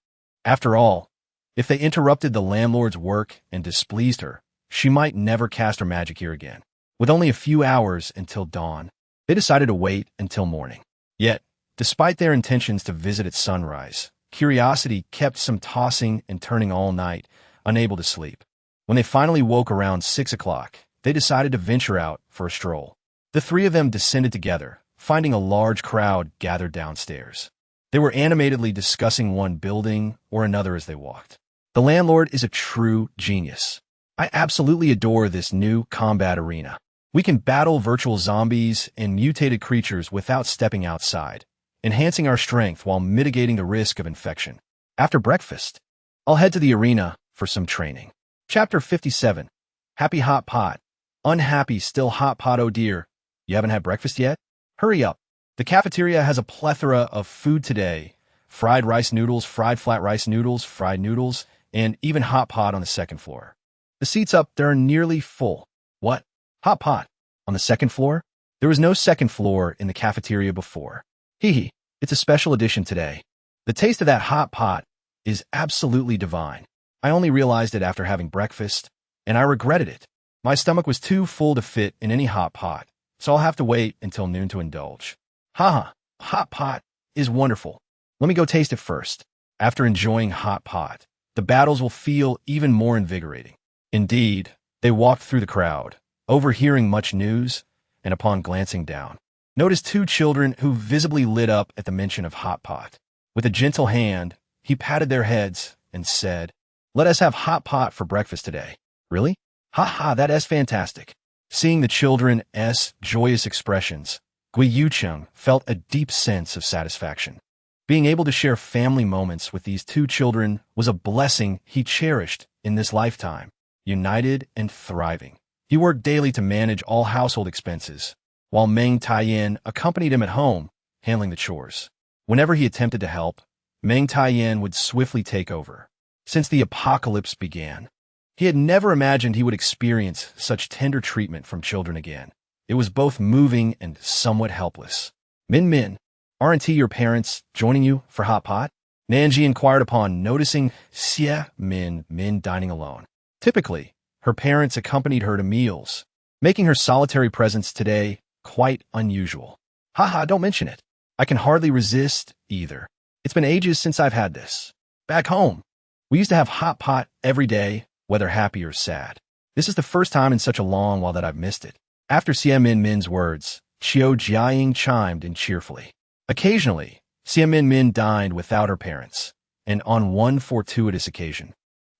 After all, if they interrupted the landlord's work and displeased her, she might never cast her magic here again. With only a few hours until dawn, they decided to wait until morning. Yet, despite their intentions to visit at sunrise, curiosity kept some tossing and turning all night, unable to sleep. When they finally woke around 6 o'clock, they decided to venture out for a stroll. The three of them descended together, finding a large crowd gathered downstairs. They were animatedly discussing one building or another as they walked. The landlord is a true genius. I absolutely adore this new combat arena. We can battle virtual zombies and mutated creatures without stepping outside, enhancing our strength while mitigating the risk of infection. After breakfast, I'll head to the arena for some training. Chapter 57. Happy Hotpot. Unhappy still Hotpot. Oh dear. You haven't had breakfast yet? Hurry up. The cafeteria has a plethora of food today. Fried rice noodles, fried flat rice noodles, fried noodles, and even hot pot on the second floor. The seats up there are nearly full. What? Hot pot? On the second floor? There was no second floor in the cafeteria before. Hee hee, it's a special edition today. The taste of that hot pot is absolutely divine. I only realized it after having breakfast, and I regretted it. My stomach was too full to fit in any hot pot, so I'll have to wait until noon to indulge. Haha, hot pot is wonderful. Let me go taste it first. After enjoying hot pot, the battles will feel even more invigorating. Indeed, they walked through the crowd, overhearing much news, and upon glancing down, noticed two children who visibly lit up at the mention of hot pot. With a gentle hand, he patted their heads and said, "Let us have hot pot for breakfast today." Really? Ha, that is fantastic. Seeing the children's joyous expressions, Gui Yucheng felt a deep sense of satisfaction. Being able to share family moments with these two children was a blessing he cherished in this lifetime. United and thriving, he worked daily to manage all household expenses, while Meng Taiyan accompanied him at home, handling the chores. Whenever he attempted to help, Meng Taiyan would swiftly take over. Since the apocalypse began, he had never imagined he would experience such tender treatment from children again. It was both moving and somewhat helpless. Min, aren't your parents joining you for hot pot? Nan Zhi inquired upon noticing Xie Min dining alone. Typically, her parents accompanied her to meals, making her solitary presence today quite unusual. Haha, don't mention it. I can hardly resist either. It's been ages since I've had this. Back home, we used to have hot pot every day, whether happy or sad. This is the first time in such a long while that I've missed it. After Xie Min's words, Qiu Jiaying chimed in cheerfully. Occasionally, Xie Min dined without her parents, and on one fortuitous occasion,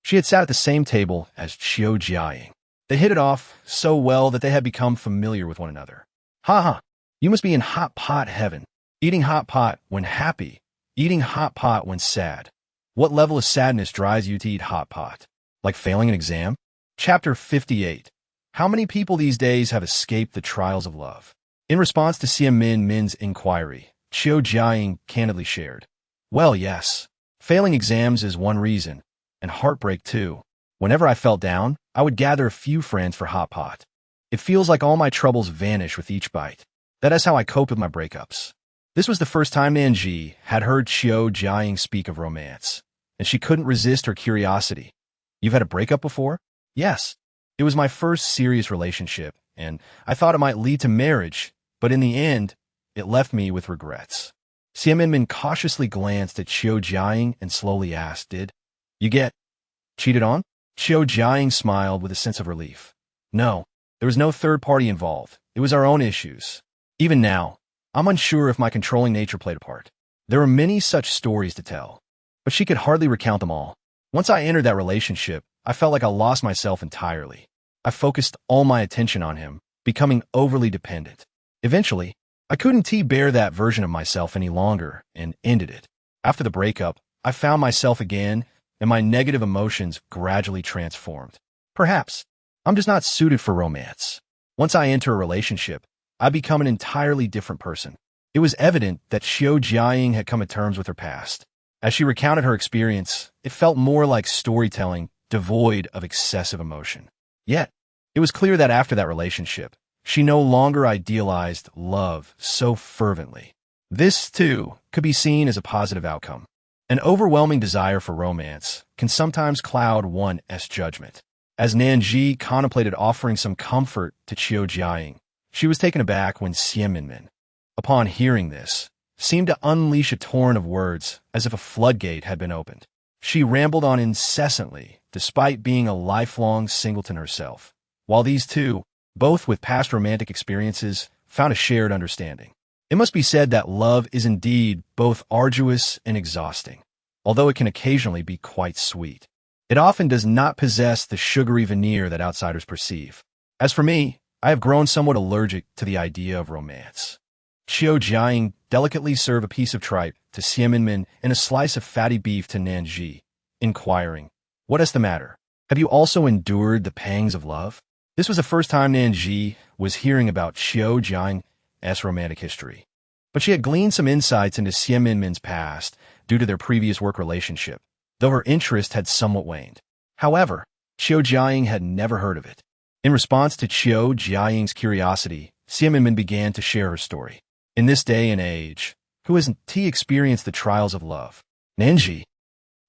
she had sat at the same table as Qiu Jiaying. They hit it off so well that they had become familiar with one another. Haha, you must be in hot pot heaven, eating hot pot when happy, eating hot pot when sad. What level of sadness drives you to eat Hotpot? Like failing an exam? Chapter 58. How many people these days have escaped the trials of love? In response to Min's inquiry, Qiu Jiaying candidly shared, "Well, yes. Failing exams is one reason, and heartbreak too. Whenever I felt down, I would gather a few friends for Hotpot. It feels like all my troubles vanish with each bite. That is how I coped with my breakups." This was the first time Nan Zhi had heard Qiu Jiaying speak of romance, and she couldn't resist her curiosity. "You've had a breakup before?" "Yes. It was my first serious relationship, and I thought it might lead to marriage, but in the end, it left me with regrets." Min cautiously glanced at Qiu Jiaying and slowly asked, "Did you get cheated on?" Qiu Jiaying smiled with a sense of relief. "No, there was no third party involved. It was our own issues. Even now, I'm unsure if my controlling nature played a part. There are many such stories to tell, but she could hardly recount them all. Once I entered that relationship, I felt like I lost myself entirely. I focused all my attention on him, becoming overly dependent. Eventually, I couldn't bear that version of myself any longer and ended it. After the breakup, I found myself again, and my negative emotions gradually transformed. Perhaps I'm just not suited for romance. Once I enter a relationship, I become an entirely different person." It was evident that Qiu Jiaying had come to terms with her past. As she recounted her experience, it felt more like storytelling, devoid of excessive emotion. Yet, it was clear that after that relationship, she no longer idealized love so fervently. This, too, could be seen as a positive outcome. An overwhelming desire for romance can sometimes cloud one's judgment. As Nan Zhi contemplated offering some comfort to Qiu Jiaying, she was taken aback when Min, upon hearing this, seemed to unleash a torrent of words as if a floodgate had been opened. She rambled on incessantly, despite being a lifelong singleton herself, while these two, both with past romantic experiences, found a shared understanding. It must be said that love is indeed both arduous and exhausting, although it can occasionally be quite sweet. It often does not possess the sugary veneer that outsiders perceive. As for me, I have grown somewhat allergic to the idea of romance. Qiu Jiaying delicately served a piece of tripe to Min and a slice of fatty beef to Nan Zhi, inquiring, "What is the matter? Have you also endured the pangs of love?" This was the first time Nan Zhi was hearing about Qiu Jiaying's romantic history, but she had gleaned some insights into Min's past due to their previous work relationship, though her interest had somewhat waned. However, Qiu Jiaying had never heard of it. In response to Qiu Jiaying's curiosity, Min began to share her story. "In this day and age, who hasn't experienced the trials of love? Nan Zhi.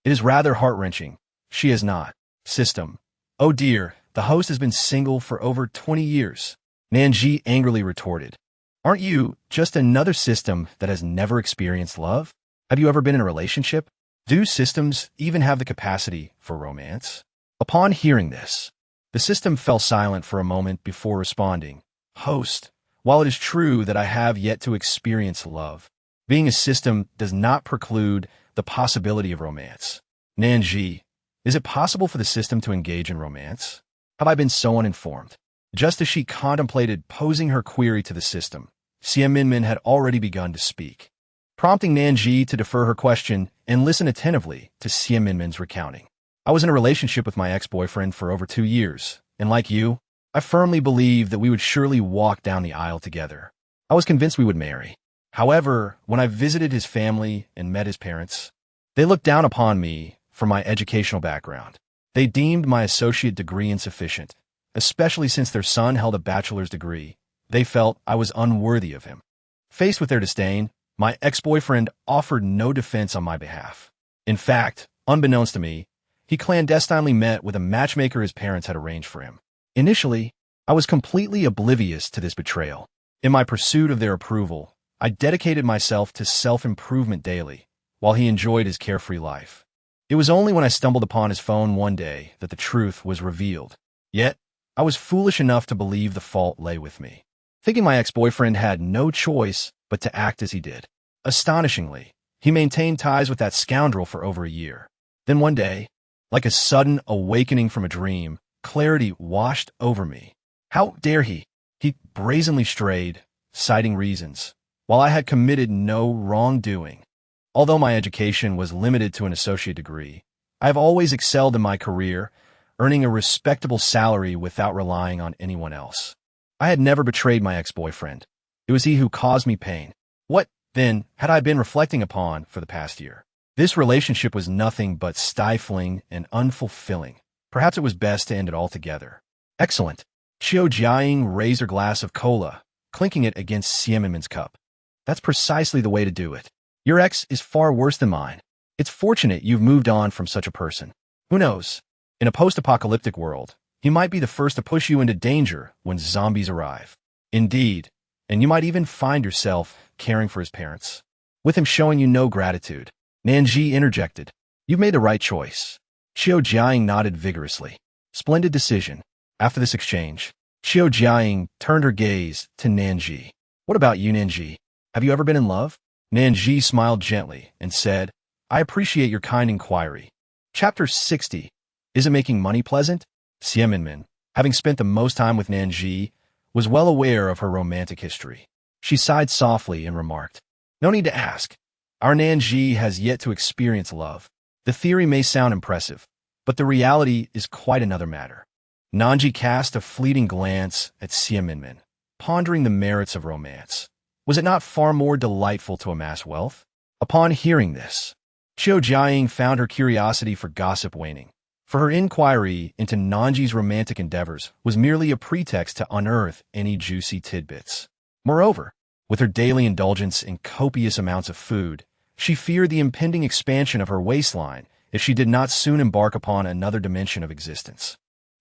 It is rather heart-wrenching. She has not. System. Oh dear, the host has been single for over 20 years. Nan Zhi angrily retorted, "Aren't you just another system that has never experienced love? Have you ever been in a relationship? Do systems even have the capacity for romance?" Upon hearing this, the system fell silent for a moment before responding, "Host, while it is true that I have yet to experience love, being a system does not preclude the possibility of romance. Nan Zhi, is it possible for the system to engage in romance? Have I been so uninformed?" Just as she contemplated posing her query to the system, Min had already begun to speak, prompting Nan Zhi to defer her question and listen attentively to Min's recounting. "I was in a relationship with my ex-boyfriend for over 2 years, and like you, I firmly believed that we would surely walk down the aisle together. I was convinced we would marry. However, when I visited his family and met his parents, they looked down upon me for my educational background. They deemed my associate degree insufficient, especially since their son held a bachelor's degree. They felt I was unworthy of him. Faced with their disdain, my ex-boyfriend offered no defense on my behalf. In fact, unbeknownst to me, he clandestinely met with a matchmaker his parents had arranged for him. Initially, I was completely oblivious to this betrayal. In my pursuit of their approval, I dedicated myself to self-improvement daily, while he enjoyed his carefree life. It was only when I stumbled upon his phone one day that the truth was revealed. Yet, I was foolish enough to believe the fault lay with me, thinking my ex-boyfriend had no choice but to act as he did. Astonishingly, he maintained ties with that scoundrel for over a year. Then one day, like a sudden awakening from a dream, clarity washed over me. How dare he? He brazenly strayed, citing reasons, while I had committed no wrongdoing. Although my education was limited to an associate degree, I have always excelled in my career, earning a respectable salary without relying on anyone else. I had never betrayed my ex-boyfriend. It was he who caused me pain. What, then, had I been reflecting upon for the past year? This relationship was nothing but stifling and unfulfilling. Perhaps it was best to end it altogether. Excellent. Qiu Jiaying raised her glass of cola, clinking it against Xiaomin's cup. That's precisely the way to do it. Your ex is far worse than mine. It's fortunate you've moved on from such a person. Who knows? In a post-apocalyptic world, he might be the first to push you into danger when zombies arrive. Indeed, and you might even find yourself caring for his parents, with him showing you no gratitude. Nan Zhi interjected. You've made the right choice. Qiu Jiaying nodded vigorously. Splendid decision. After this exchange, Qiu Jiaying turned her gaze to Nan Zhi. What about you, Nan Zhi? Have you ever been in love? Nan Zhi smiled gently and said, I appreciate your kind inquiry. Chapter 60. Is it making money pleasant? Xiaomin, having spent the most time with Nan Zhi, was well aware of her romantic history. She sighed softly and remarked, No need to ask. Our Nan Zhi has yet to experience love. The theory may sound impressive, but the reality is quite another matter. Nan Zhi cast a fleeting glance at Xiaomin, pondering the merits of romance. Was it not far more delightful to amass wealth? Upon hearing this, Qiu Jiaying found her curiosity for gossip waning. For her inquiry into Nan Zhi's romantic endeavors was merely a pretext to unearth any juicy tidbits. Moreover, with her daily indulgence in copious amounts of food, she feared the impending expansion of her waistline if she did not soon embark upon another dimension of existence.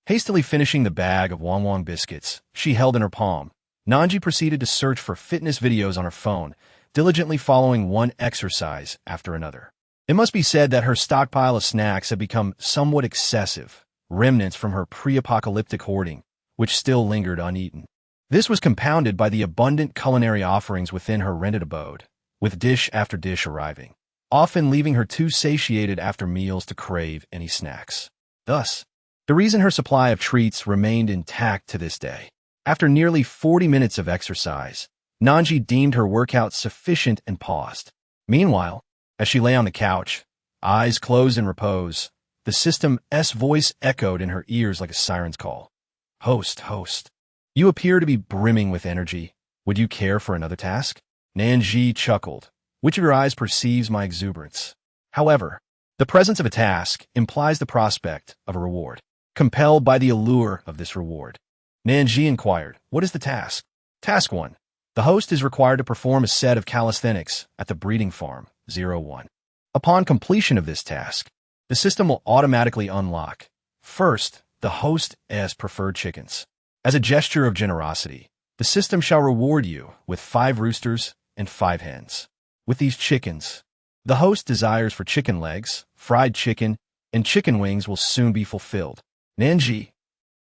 Hastily finishing the bag of Wang Wang biscuits she held in her palm, Nan Zhi proceeded to search for fitness videos on her phone, diligently following one exercise after another. It must be said that her stockpile of snacks had become somewhat excessive, remnants from her pre-apocalyptic hoarding, which still lingered uneaten. This was compounded by the abundant culinary offerings within her rented abode, with dish after dish arriving, often leaving her too satiated after meals to crave any snacks. Thus, the reason her supply of treats remained intact to this day. After nearly 40 minutes of exercise, Nan Zhi deemed her workout sufficient and paused. Meanwhile, as she lay on the couch, eyes closed in repose, the system's voice echoed in her ears like a siren's call. Host, host. You appear to be brimming with energy. Would you care for another task? Nan Zhi chuckled. Which of your eyes perceives my exuberance? However, the presence of a task implies the prospect of a reward. Compelled by the allure of this reward, Nan Zhi inquired, What is the task? Task 1. The host is required to perform a set of calisthenics at the breeding farm, 01. Upon completion of this task, the system will automatically unlock, first, the host's preferred chickens. As a gesture of generosity, the system shall reward you with 5 roosters and 5 hens. With these chickens, the host desires for chicken legs, fried chicken, and chicken wings will soon be fulfilled. Nan Zhi,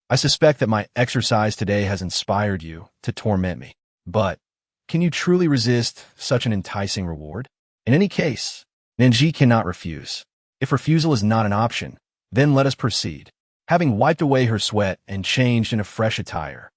I suspect that my exercise today has inspired you to torment me. But, can you truly resist such an enticing reward? In any case, Nan Zhi cannot refuse. If refusal is not an option, then let us proceed. Having wiped away her sweat and changed into fresh attire,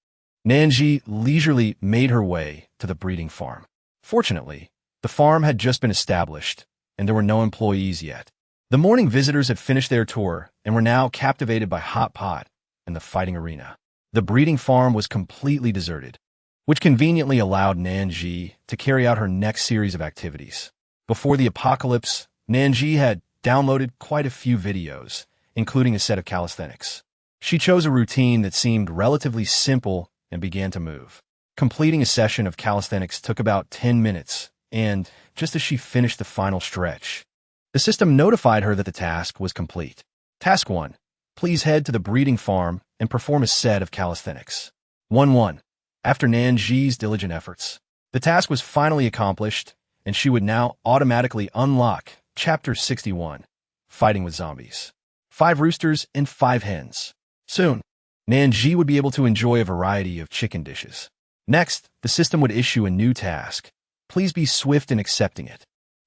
Nan Zhi leisurely made her way to the breeding farm. Fortunately, the farm had just been established, and there were no employees yet. The morning visitors had finished their tour and were now captivated by Hotpot and the fighting arena. The breeding farm was completely deserted, which conveniently allowed Nan Zhi to carry out her next series of activities. Before the apocalypse, Nan Zhi had downloaded quite a few videos, including a set of calisthenics. She chose a routine that seemed relatively simple and began to move. Completing a session of calisthenics took about 10 minutes, and just as she finished the final stretch, the system notified her that the task was complete. Task 1. Please head to the breeding farm and perform a set of calisthenics. 1-1. After Nan Zhi's diligent efforts, the task was finally accomplished, and she would now automatically unlock Chapter 61, Fighting with Zombies. 5 roosters and 5 hens. Soon, Nan Zhi would be able to enjoy a variety of chicken dishes. Next, the system would issue a new task. Please be swift in accepting it.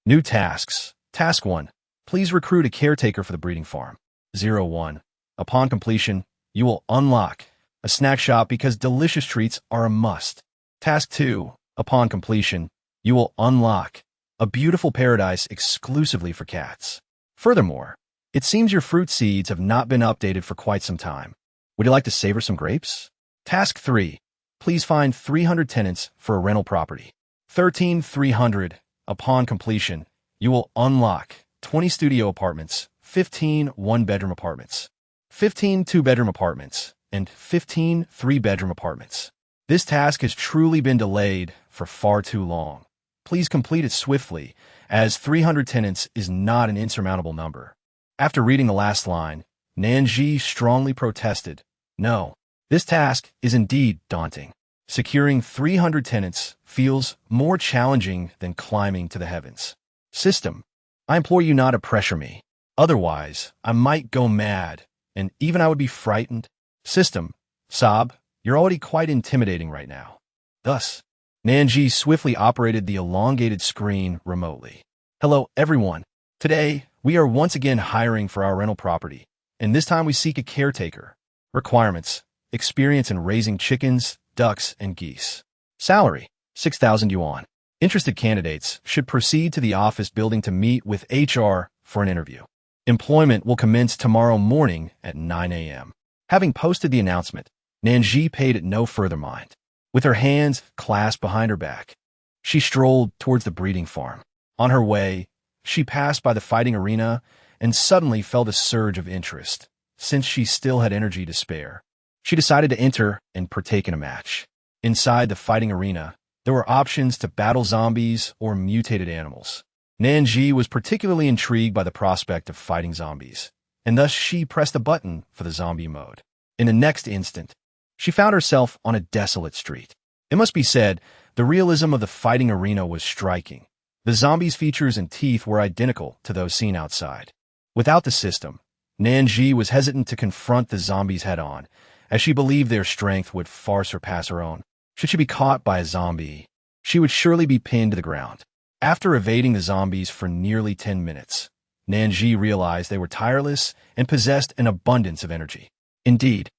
New tasks. Task 1. Please recruit a caretaker for the breeding farm. 01. Upon completion, you will unlock a snack shop because delicious treats are a must. Task 2. Upon completion, you will unlock a beautiful paradise exclusively for cats. Furthermore, it seems your fruit seeds have not been updated for quite some time. Would you like to savor some grapes? Task 3. Please find 300 tenants for a rental property. 13,300. Upon completion, you will unlock 20 studio apartments, 15 one-bedroom apartments, 15 two-bedroom apartments, and 15 three-bedroom apartments. This task has truly been delayed for far too long. Please complete it swiftly, as 300 tenants is not an insurmountable number. After reading the last line, Nan Zhi strongly protested, "No, this task is indeed daunting. Securing 300 tenants feels more challenging than climbing to the heavens. System, I implore you not to pressure me. Otherwise, I might go mad, and even I would be frightened. System, Sob, you're already quite intimidating right now." Thus, Nan Zhi swiftly operated the elongated screen remotely. "Hello, everyone. Today, we are once again hiring for our rental property, and this time we seek a caretaker. Requirements: experience in raising chickens, ducks, and geese. Salary: 6,000 yuan. Interested candidates should proceed to the office building to meet with HR for an interview. Employment will commence tomorrow morning at 9 a.m. Having posted the announcement, Nan Zhi paid it no further mind. With her hands clasped behind her back, she strolled towards the breeding farm. On her way, she passed by the fighting arena and suddenly felt a surge of interest. Since she still had energy to spare, she decided to enter and partake in a match. Inside the fighting arena, there were options to battle zombies or mutated animals. Nan Zhi was particularly intrigued by the prospect of fighting zombies, and thus she pressed the button for the zombie mode. In the next instant, she found herself on a desolate street. It must be said, the realism of the fighting arena was striking. The zombies' features and teeth were identical to those seen outside. Without the system, Nan Zhi was hesitant to confront the zombies head-on, as she believed their strength would far surpass her own. Should she be caught by a zombie, she would surely be pinned to the ground. After evading the zombies for nearly 10 minutes, Nan Zhi realized they were tireless and possessed an abundance of energy. Indeed,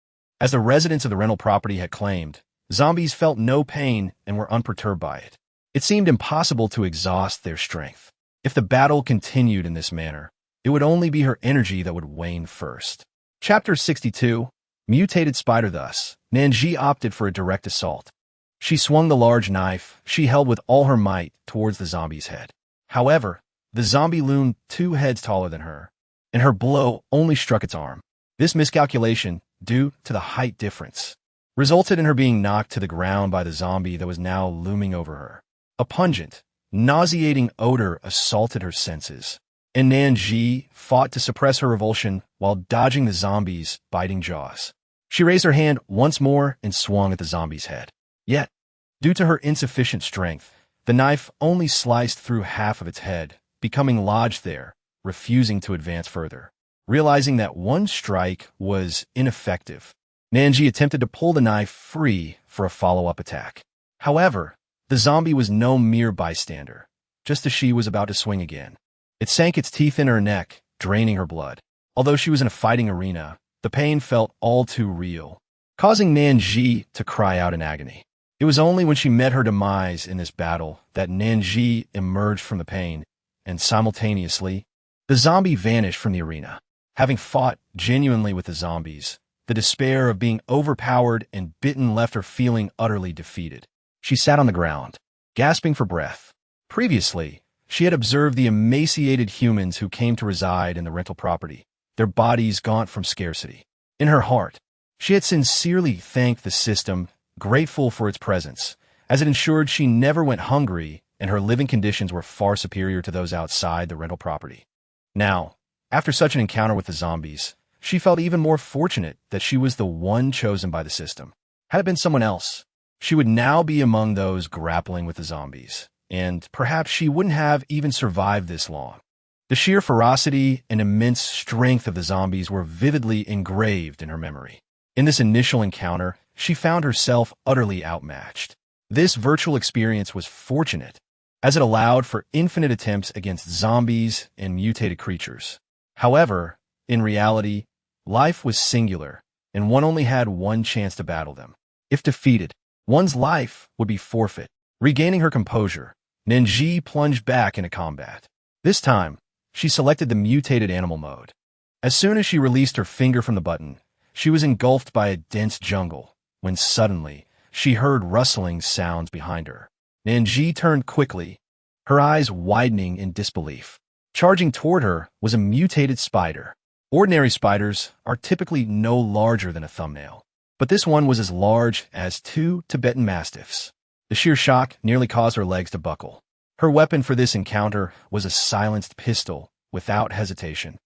as the residents of the rental property had claimed, zombies felt no pain and were unperturbed by it. It seemed impossible to exhaust their strength. If the battle continued in this manner, it would only be her energy that would wane first. Chapter 62. Mutated Spider. Thus, Nan Zhi opted for a direct assault. She swung the large knife she held with all her might towards the zombie's head. However, the zombie loomed 2 heads taller than her, and her blow only struck its arm. This miscalculation, due to the height difference, resulted in her being knocked to the ground by the zombie that was now looming over her. A pungent, nauseating odor assaulted her senses, and Nan Zhi fought to suppress her revulsion while dodging the zombie's biting jaws. She raised her hand once more and swung at the zombie's head. Yet, due to her insufficient strength, the knife only sliced through half of its head, becoming lodged there, refusing to advance further. Realizing that one strike was ineffective, Nan Zhi attempted to pull the knife free for a follow-up attack. However, the zombie was no mere bystander. Just as she was about to swing again, it sank its teeth in her neck, draining her blood. Although she was in a fighting arena, the pain felt all too real, causing Nan Zhi to cry out in agony. It was only when she met her demise in this battle that Nan Zhi emerged from the pain, and simultaneously, the zombie vanished from the arena. Having fought genuinely with the zombies, the despair of being overpowered and bitten left her feeling utterly defeated. She sat on the ground, gasping for breath. Previously, she had observed the emaciated humans who came to reside in the rental property, their bodies gaunt from scarcity. In her heart, she had sincerely thanked the system, grateful for its presence, as it ensured she never went hungry and her living conditions were far superior to those outside the rental property. Now, after such an encounter with the zombies, she felt even more fortunate that she was the one chosen by the system. Had it been someone else, she would now be among those grappling with the zombies, and perhaps she wouldn't have even survived this long. The sheer ferocity and immense strength of the zombies were vividly engraved in her memory. In this initial encounter, she found herself utterly outmatched. This virtual experience was fortunate, as it allowed for infinite attempts against zombies and mutated creatures. However, in reality, life was singular, and one only had one chance to battle them. If defeated, one's life would be forfeit. Regaining her composure, Nan Zhi plunged back into combat. This time, she selected the mutated animal mode. As soon as she released her finger from the button, she was engulfed by a dense jungle, when suddenly, she heard rustling sounds behind her. Nan Zhi turned quickly, her eyes widening in disbelief. Charging toward her was a mutated spider. Ordinary spiders are typically no larger than a thumbnail, but this one was as large as 2 Tibetan mastiffs. The sheer shock nearly caused her legs to buckle. Her weapon for this encounter was a silenced pistol, without hesitation.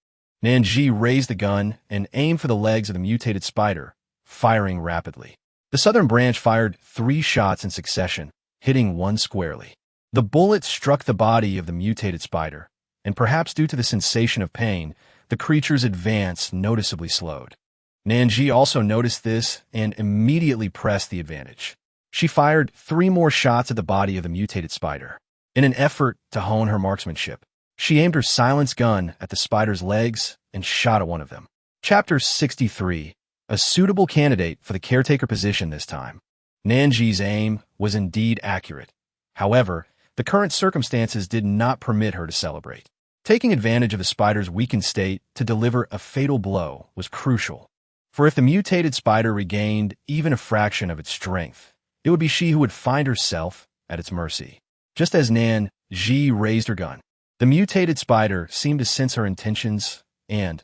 Nan Zhi raised the gun and aimed for the legs of the mutated spider, firing rapidly. The southern branch fired 3 shots in succession, hitting one squarely. The bullet struck the body of the mutated spider, and perhaps due to the sensation of pain, the creature's advance noticeably slowed. Nan Zhi also noticed this and immediately pressed the advantage. She fired 3 more shots at the body of the mutated spider. In an effort to hone her marksmanship, she aimed her silenced gun at the spider's legs and shot at one of them. Chapter 63. A suitable candidate for the caretaker position this time. Nan Zhi's aim was indeed accurate. However, the current circumstances did not permit her to celebrate. Taking advantage of the spider's weakened state to deliver a fatal blow was crucial. For if the mutated spider regained even a fraction of its strength, it would be she who would find herself at its mercy. Just as Nan Zhi raised her gun, the mutated spider seemed to sense her intentions and,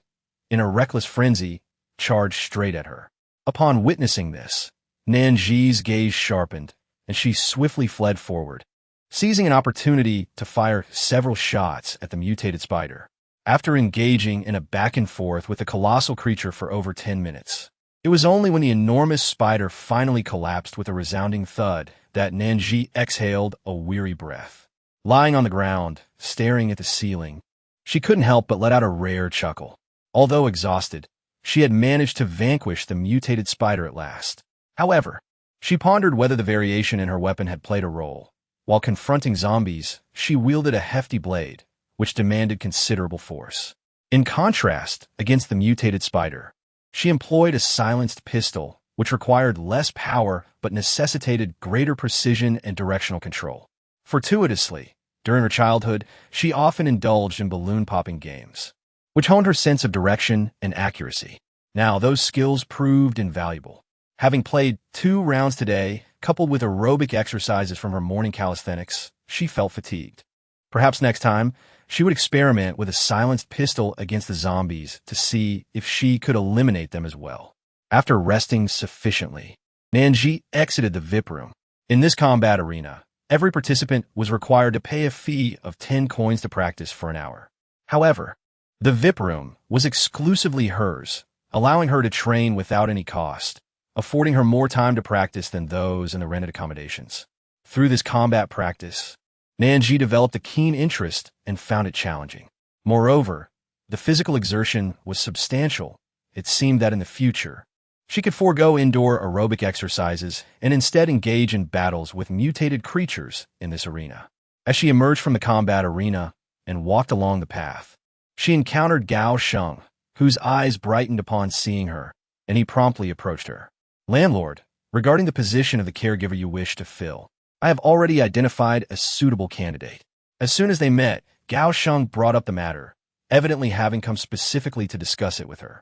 in a reckless frenzy, charged straight at her. Upon witnessing this, Nan Zhi's gaze sharpened, and she swiftly fled forward, seizing an opportunity to fire several shots at the mutated spider. After engaging in a back-and-forth with the colossal creature for over 10 minutes, it was only when the enormous spider finally collapsed with a resounding thud that Nan Zhi exhaled a weary breath. Lying on the ground, staring at the ceiling, she couldn't help but let out a rare chuckle. Although exhausted, she had managed to vanquish the mutated spider at last. However, she pondered whether the variation in her weapon had played a role. While confronting zombies, she wielded a hefty blade, which demanded considerable force. In contrast, against the mutated spider, she employed a silenced pistol, which required less power but necessitated greater precision and directional control. Fortuitously, during her childhood, she often indulged in balloon-popping games, which honed her sense of direction and accuracy. Now, those skills proved invaluable. Having played 2 rounds today, coupled with aerobic exercises from her morning calisthenics, she felt fatigued. Perhaps next time, she would experiment with a silenced pistol against the zombies to see if she could eliminate them as well. After resting sufficiently, Nan Zhi exited the VIP room. In this combat arena, every participant was required to pay a fee of 10 coins to practice for an hour. However, the VIP room was exclusively hers, allowing her to train without any cost, affording her more time to practice than those in the rented accommodations. Through this combat practice, Nan Zhi developed a keen interest and found it challenging. Moreover, the physical exertion was substantial. It seemed that in the future, she could forego indoor aerobic exercises and instead engage in battles with mutated creatures in this arena. As she emerged from the combat arena and walked along the path, she encountered Gao Sheng, whose eyes brightened upon seeing her, and he promptly approached her. Landlord, regarding the position of the caregiver you wish to fill, I have already identified a suitable candidate. As soon as they met, Gao Sheng brought up the matter, evidently having come specifically to discuss it with her.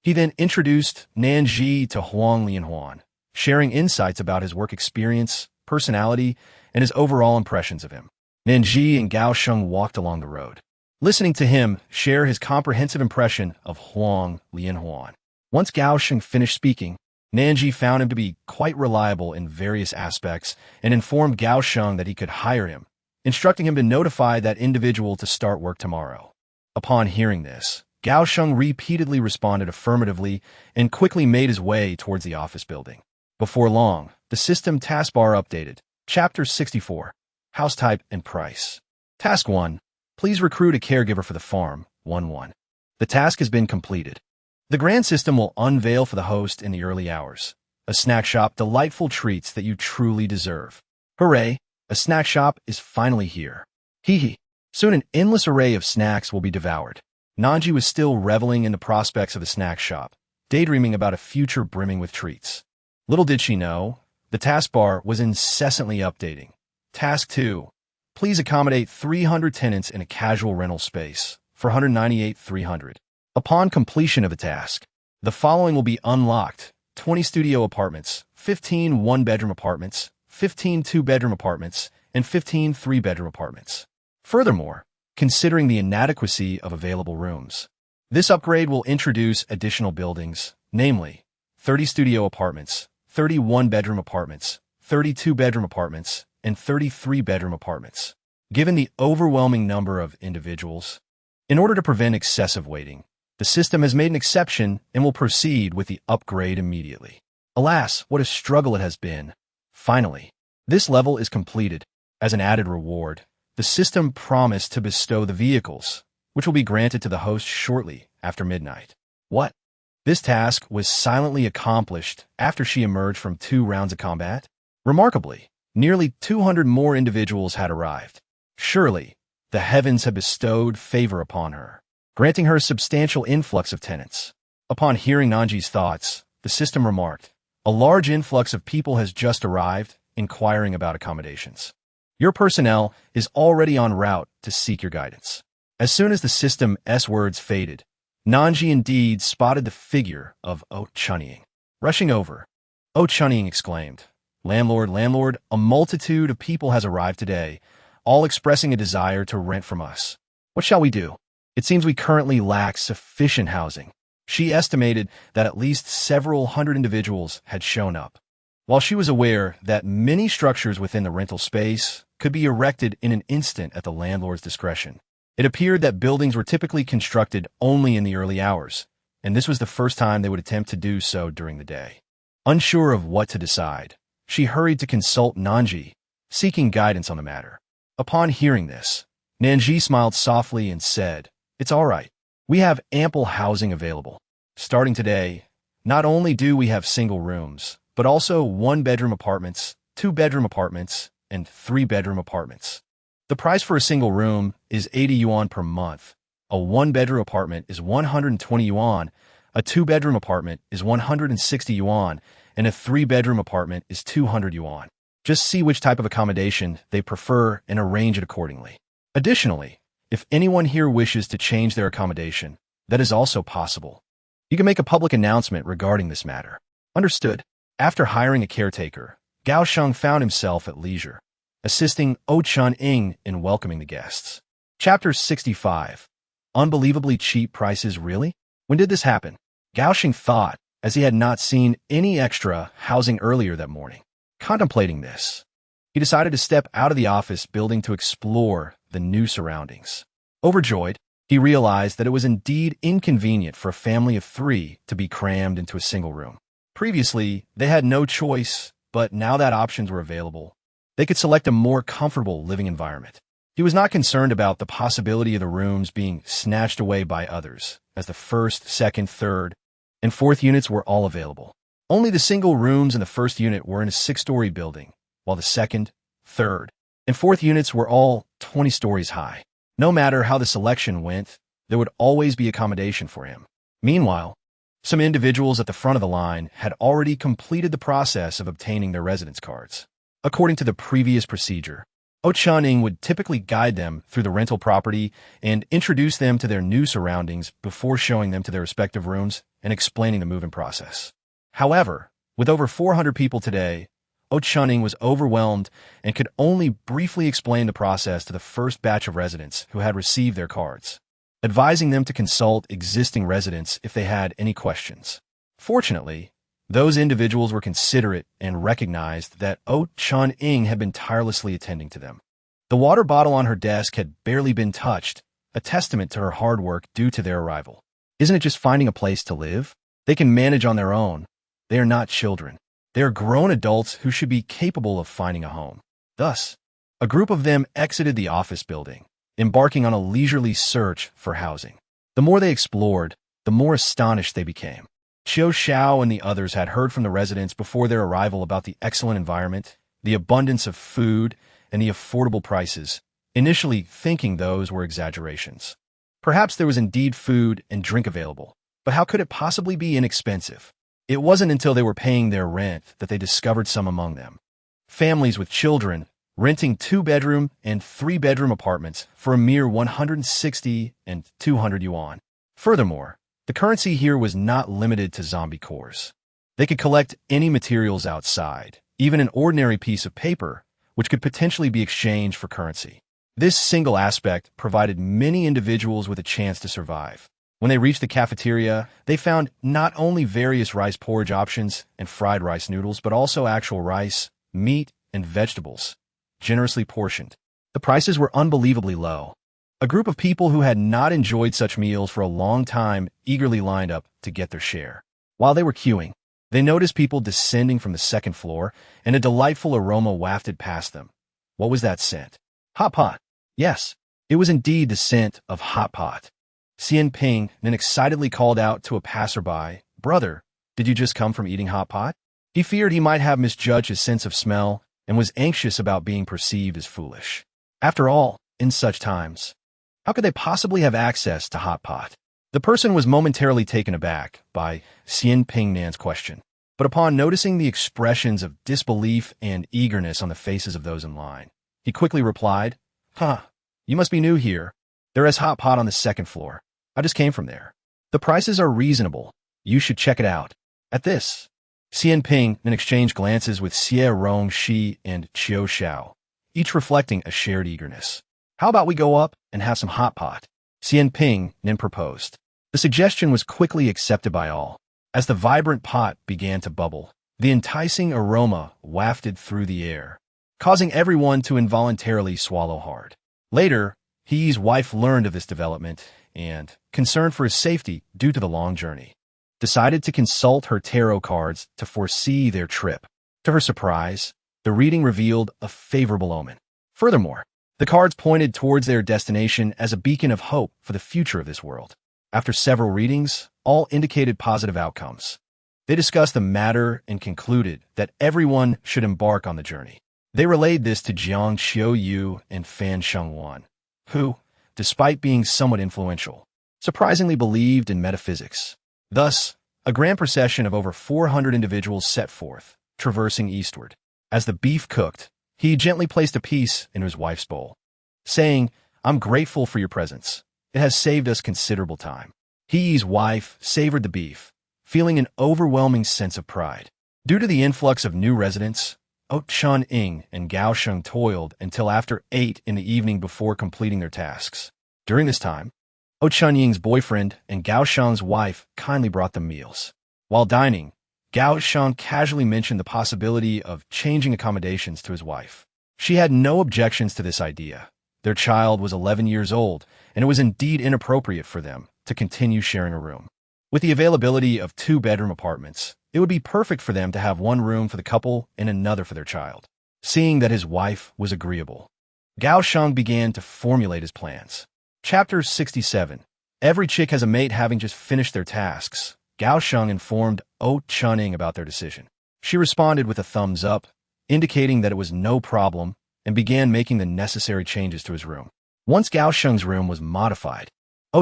He then introduced Nan Zhi to Huang Lianhuan, sharing insights about his work experience, personality, and his overall impressions of him. Nan Zhi and Gao Sheng walked along the road, listening to him share his comprehensive impression of Huang Lianhuan. Once Gao Sheng finished speaking, Nan Zhi found him to be quite reliable in various aspects and informed Gao Sheng that he could hire him, instructing him to notify that individual to start work tomorrow. Upon hearing this, Gao Sheng repeatedly responded affirmatively and quickly made his way towards the office building. Before long, the system taskbar updated. Chapter 64. House Type and Price. Task 1. Please recruit a caregiver for the farm. 1-1. The task has been completed. The grand system will unveil for the host in the early hours. A snack shop, delightful treats that you truly deserve. Hooray! A snack shop is finally here. Hee hee. Soon an endless array of snacks will be devoured. Nan Zhi was still reveling in the prospects of the snack shop, daydreaming about a future brimming with treats. Little did she know, the taskbar was incessantly updating. Task 2. Please accommodate 300 tenants in a casual rental space for $198,300. Upon completion of the task, the following will be unlocked: 20 studio apartments, 15 one-bedroom apartments, 15 two-bedroom apartments, and 15 three-bedroom apartments. Furthermore, considering the inadequacy of available rooms, this upgrade will introduce additional buildings, namely 30 studio apartments, 30 one-bedroom apartments, 30 two-bedroom apartments, and 30 three-bedroom apartments. Given the overwhelming number of individuals, in order to prevent excessive waiting, the system has made an exception and will proceed with the upgrade immediately. Alas, what a struggle it has been. Finally, this level is completed. As an added reward, the system promised to bestow the vehicles, which will be granted to the host shortly after midnight. What? This task was silently accomplished after she emerged from 2 rounds of combat? Remarkably, nearly 200 more individuals had arrived. Surely, the heavens had bestowed favor upon her, granting her a substantial influx of tenants. Upon hearing Nan Zhi's thoughts, the system remarked, "A large influx of people has just arrived, inquiring about accommodations. Your personnel is already en route to seek your guidance." As soon as the system's words faded, Nan Zhi indeed spotted the figure of Chunning. Rushing over, Chunning exclaimed, "Landlord, landlord, a multitude of people has arrived today, all expressing a desire to rent from us. What shall we do? It seems we currently lack sufficient housing." She estimated that at least several hundred individuals had shown up. While she was aware that many structures within the rental space could be erected in an instant at the landlord's discretion, it appeared that buildings were typically constructed only in the early hours, and this was the first time they would attempt to do so during the day. Unsure of what to decide, she hurried to consult Nan Zhi, seeking guidance on the matter. Upon hearing this, Nan Zhi smiled softly and said, "It's all right. We have ample housing available. Starting today, not only do we have single rooms, but also one-bedroom apartments, two-bedroom apartments, and three-bedroom apartments. The price for a single room is 80 yuan per month. A one-bedroom apartment is 120 yuan, a two-bedroom apartment is 160 yuan, and a three-bedroom apartment is 200 yuan. Just see which type of accommodation they prefer and arrange it accordingly. Additionally, if anyone here wishes to change their accommodation, that is also possible. You can make a public announcement regarding this matter." Understood. After hiring a caretaker, Gao Sheng found himself at leisure, assisting Chunning in welcoming the guests. Chapter 65. Unbelievably cheap prices, really? When did this happen? Gao Sheng thought, as he had not seen any extra housing earlier that morning. Contemplating this, he decided to step out of the office building to explore the new surroundings. Overjoyed, he realized that it was indeed inconvenient for a family of 3 to be crammed into a single room. Previously, they had no choice, but now that options were available, they could select a more comfortable living environment. He was not concerned about the possibility of the rooms being snatched away by others, as the first, second, third, and fourth units were all available. Only the single rooms in the first unit were in a 6-story building, while the second, third, and fourth units were all 20 stories high. No matter how the selection went, there would always be accommodation for him. Meanwhile, some individuals at the front of the line had already completed the process of obtaining their residence cards. According to the previous procedure, Chunning would typically guide them through the rental property and introduce them to their new surroundings before showing them to their respective rooms and explaining the move-in process. However, with over 400 people today, Chunning was overwhelmed and could only briefly explain the process to the first batch of residents who had received their cards, advising them to consult existing residents if they had any questions. Fortunately, those individuals were considerate and recognized that Chunning had been tirelessly attending to them. The water bottle on her desk had barely been touched, a testament to her hard work due to their arrival. Isn't it just finding a place to live? They can manage on their own. They are not children. They are grown adults who should be capable of finding a home. Thus, a group of them exited the office building, embarking on a leisurely search for housing. The more they explored, the more astonished they became. Qiu Xiao and the others had heard from the residents before their arrival about the excellent environment, the abundance of food, and the affordable prices, initially thinking those were exaggerations. Perhaps there was indeed food and drink available, but how could it possibly be inexpensive? It wasn't until they were paying their rent that they discovered some among them. Families with children renting 2-bedroom and 3-bedroom apartments for a mere 160 and 200 yuan. Furthermore, the currency here was not limited to zombie cores. They could collect any materials outside, even an ordinary piece of paper, which could potentially be exchanged for currency. This single aspect provided many individuals with a chance to survive. When they reached the cafeteria, they found not only various rice porridge options and fried rice noodles, but also actual rice, meat, and vegetables, generously portioned. The prices were unbelievably low. A group of people who had not enjoyed such meals for a long time eagerly lined up to get their share. While they were queuing, they noticed people descending from the second floor, and a delightful aroma wafted past them. What was that scent? Hotpot. Yes, it was indeed the scent of Hotpot. Impending then excitedly called out to a passerby, "Brother, did you just come from eating Hotpot?" He feared he might have misjudged his sense of smell and was anxious about being perceived as foolish. After all, in such times, how could they possibly have access to Hotpot? The person was momentarily taken aback by Nan's question, but upon noticing the expressions of disbelief and eagerness on the faces of those in line, he quickly replied, You must be new here. There is Hotpot on the second floor. I just came from there. The prices are reasonable. You should check it out." At this, Impending then exchanged glances with Xie Rongxi and Qiu Xiao, each reflecting a shared eagerness. "How about we go up and have some Hotpot?" Impending then proposed. The suggestion was quickly accepted by all. As the vibrant pot began to bubble, the enticing aroma wafted through the air, causing everyone to involuntarily swallow hard. Later, He's wife learned of this development and, concerned for his safety due to the long journey, decided to consult her tarot cards to foresee their trip. To her surprise, the reading revealed a favorable omen. Furthermore, the cards pointed towards their destination as a beacon of hope for the future of this world. After several readings, all indicated positive outcomes. They discussed the matter and concluded that everyone should embark on the journey. They relayed this to Jiang Xiuyu and Fan Shengwan, who, despite being somewhat influential, surprisingly believed in metaphysics. Thus, a grand procession of over 400 individuals set forth, traversing eastward. As the beef cooked, he gently placed a piece in his wife's bowl, saying, "I'm grateful for your presence. It has saved us considerable time." He's wife savored the beef, feeling an overwhelming sense of pride. Due to the influx of new residents, Chun-Ying and Gao Sheng toiled until after 8 in the evening before completing their tasks. During this time, Chun-Ying's boyfriend and Gao Sheng's wife kindly brought them meals. While dining, Gao Sheng casually mentioned the possibility of changing accommodations to his wife. She had no objections to this idea. Their child was 11 years old, and it was indeed inappropriate for them to continue sharing a room. With the availability of 2-bedroom apartments, it would be perfect for them to have one room for the couple and another for their child. Seeing that his wife was agreeable, Gao Sheng began to formulate his plans. Chapter 67. Every chick has a mate. Having just finished their tasks, Gao Sheng informed Chun-Ying about their decision. She responded with a thumbs up, indicating that it was no problem, and began making the necessary changes to his room. Once Gao Sheng's room was modified,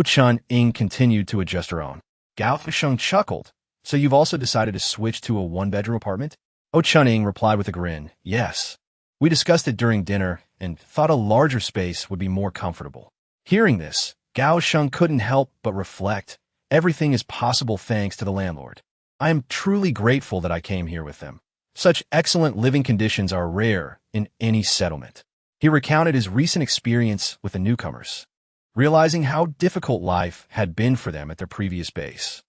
Chun-Ying continued to adjust her own. Gao Sheng chuckled. "So you've also decided to switch to a 1-bedroom apartment?" Chun-Ying replied with a grin, "Yes. We discussed it during dinner and thought a larger space would be more comfortable." Hearing this, Gao Sheng couldn't help but reflect. Everything is possible thanks to the landlord. I am truly grateful that I came here with them. Such excellent living conditions are rare in any settlement. He recounted his recent experience with the newcomers, realizing how difficult life had been for them at their previous base.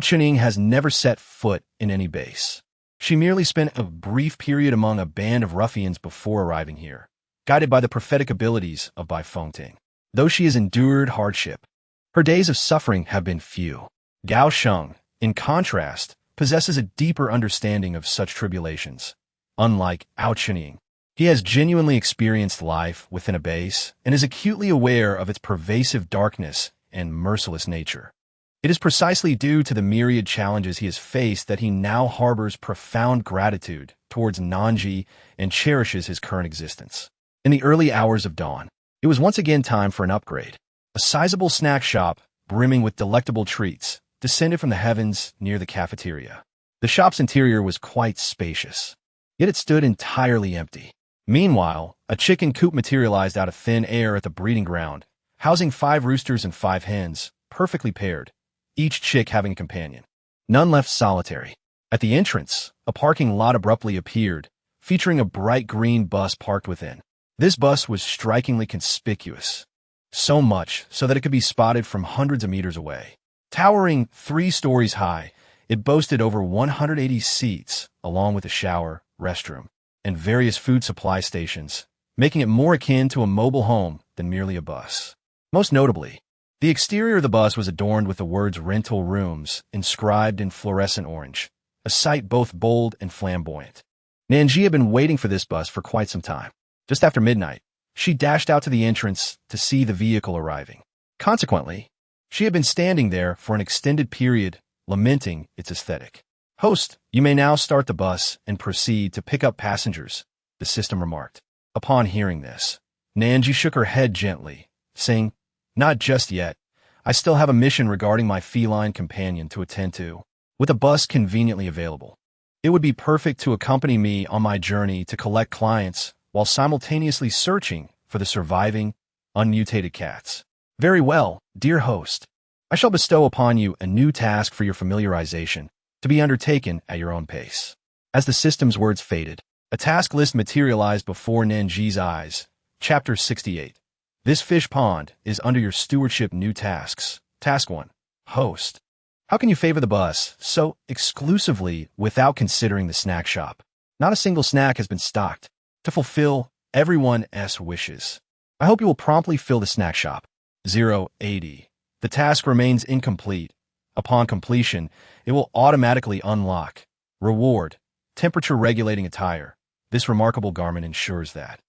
Chun-Ying has never set foot in any base. She merely spent a brief period among a band of ruffians before arriving here, guided by the prophetic abilities of Bai Fengting. Though she has endured hardship, her days of suffering have been few. Gao Sheng, in contrast, possesses a deeper understanding of such tribulations. Unlike Chun-Ying, he has genuinely experienced life within a base and is acutely aware of its pervasive darkness and merciless nature. It is precisely due to the myriad challenges he has faced that he now harbors profound gratitude towards Nan Zhi and cherishes his current existence. In the early hours of dawn, it was once again time for an upgrade. A sizable snack shop, brimming with delectable treats, descended from the heavens near the cafeteria. The shop's interior was quite spacious, yet it stood entirely empty. Meanwhile, a chicken coop materialized out of thin air at the breeding ground, housing 5 roosters and 5 hens, perfectly paired, each chick having a companion. None left solitary. At the entrance, a parking lot abruptly appeared, featuring a bright green bus parked within. This bus was strikingly conspicuous, so much so that it could be spotted from hundreds of meters away. Towering 3 stories high, it boasted over 180 seats, along with a shower, restroom, and various food supply stations, making it more akin to a mobile home than merely a bus. Most notably, the exterior of the bus was adorned with the words rental rooms inscribed in fluorescent orange, a sight both bold and flamboyant. Nan Zhi had been waiting for this bus for quite some time. Just after midnight, she dashed out to the entrance to see the vehicle arriving. Consequently, she had been standing there for an extended period, lamenting its aesthetic. "Host, you may now start the bus and proceed to pick up passengers," the system remarked. Upon hearing this, Nan Zhi shook her head gently, saying, "Not just yet. I still have a mission regarding my feline companion to attend to. With a bus conveniently available, it would be perfect to accompany me on my journey to collect clients while simultaneously searching for the surviving, unmutated cats." "Very well, dear host. I shall bestow upon you a new task for your familiarization, to be undertaken at your own pace." As the system's words faded, a task list materialized before Nan Zhi's eyes. Chapter 68. This fish pond is under your stewardship. New tasks. Task 1. Host. How can you favor the bus so exclusively without considering the snack shop? Not a single snack has been stocked to fulfill everyone's wishes. I hope you will promptly fill the snack shop. 080. The task remains incomplete. Upon completion, it will automatically unlock. Reward. Temperature regulating attire. This remarkable garment ensures that,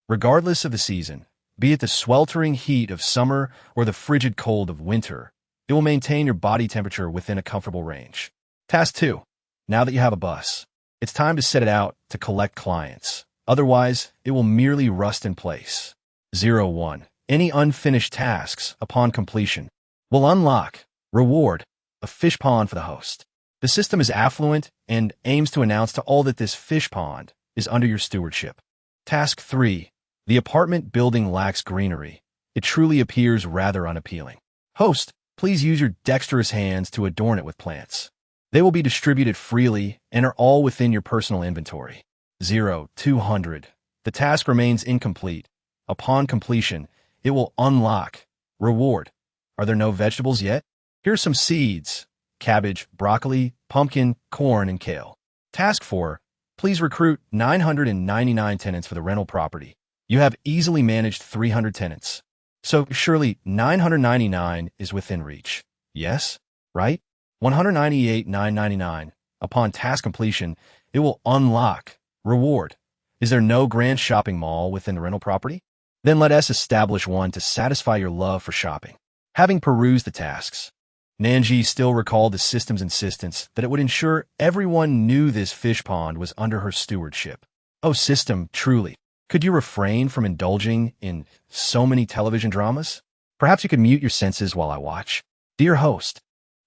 regardless of the season, be it the sweltering heat of summer or the frigid cold of winter, it will maintain your body temperature within a comfortable range. Task 2. Now that you have a bus, it's time to set it out to collect clients. Otherwise, it will merely rust in place. 01. Any unfinished tasks, upon completion, will unlock. Reward. A fish pond for the host. The system is affluent and aims to announce to all that this fish pond is under your stewardship. Task 3. The apartment building lacks greenery. It truly appears rather unappealing. Host, please use your dexterous hands to adorn it with plants. They will be distributed freely and are all within your personal inventory. 0200. The task remains incomplete. Upon completion, it will unlock. Reward. Are there no vegetables yet? Here's some seeds: cabbage, broccoli, pumpkin, corn, and kale. Task 4. Please recruit 999 tenants for the rental property. You have easily managed 300 tenants, so surely 999 is within reach. Yes? Right? 198,999. Upon task completion, it will unlock. Reward. Is there no grand shopping mall within the rental property? Then let us establish one to satisfy your love for shopping. Having perused the tasks, Nan Zhi still recalled the system's insistence that it would ensure everyone knew this fish pond was under her stewardship. Oh, system, truly, could you refrain from indulging in so many television dramas? Perhaps you could mute your senses while I watch. Dear host,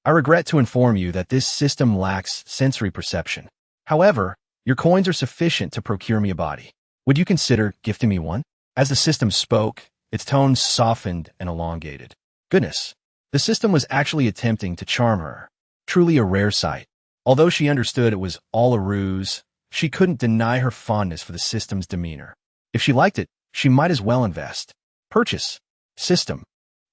I regret to inform you that this system lacks sensory perception. However, your coins are sufficient to procure me a body. Would you consider gifting me one? As the system spoke, its tones softened and elongated. Goodness, the system was actually attempting to charm her. Truly a rare sight. Although she understood it was all a ruse, she couldn't deny her fondness for the system's demeanor. If she liked it, she might as well invest. Purchase. System.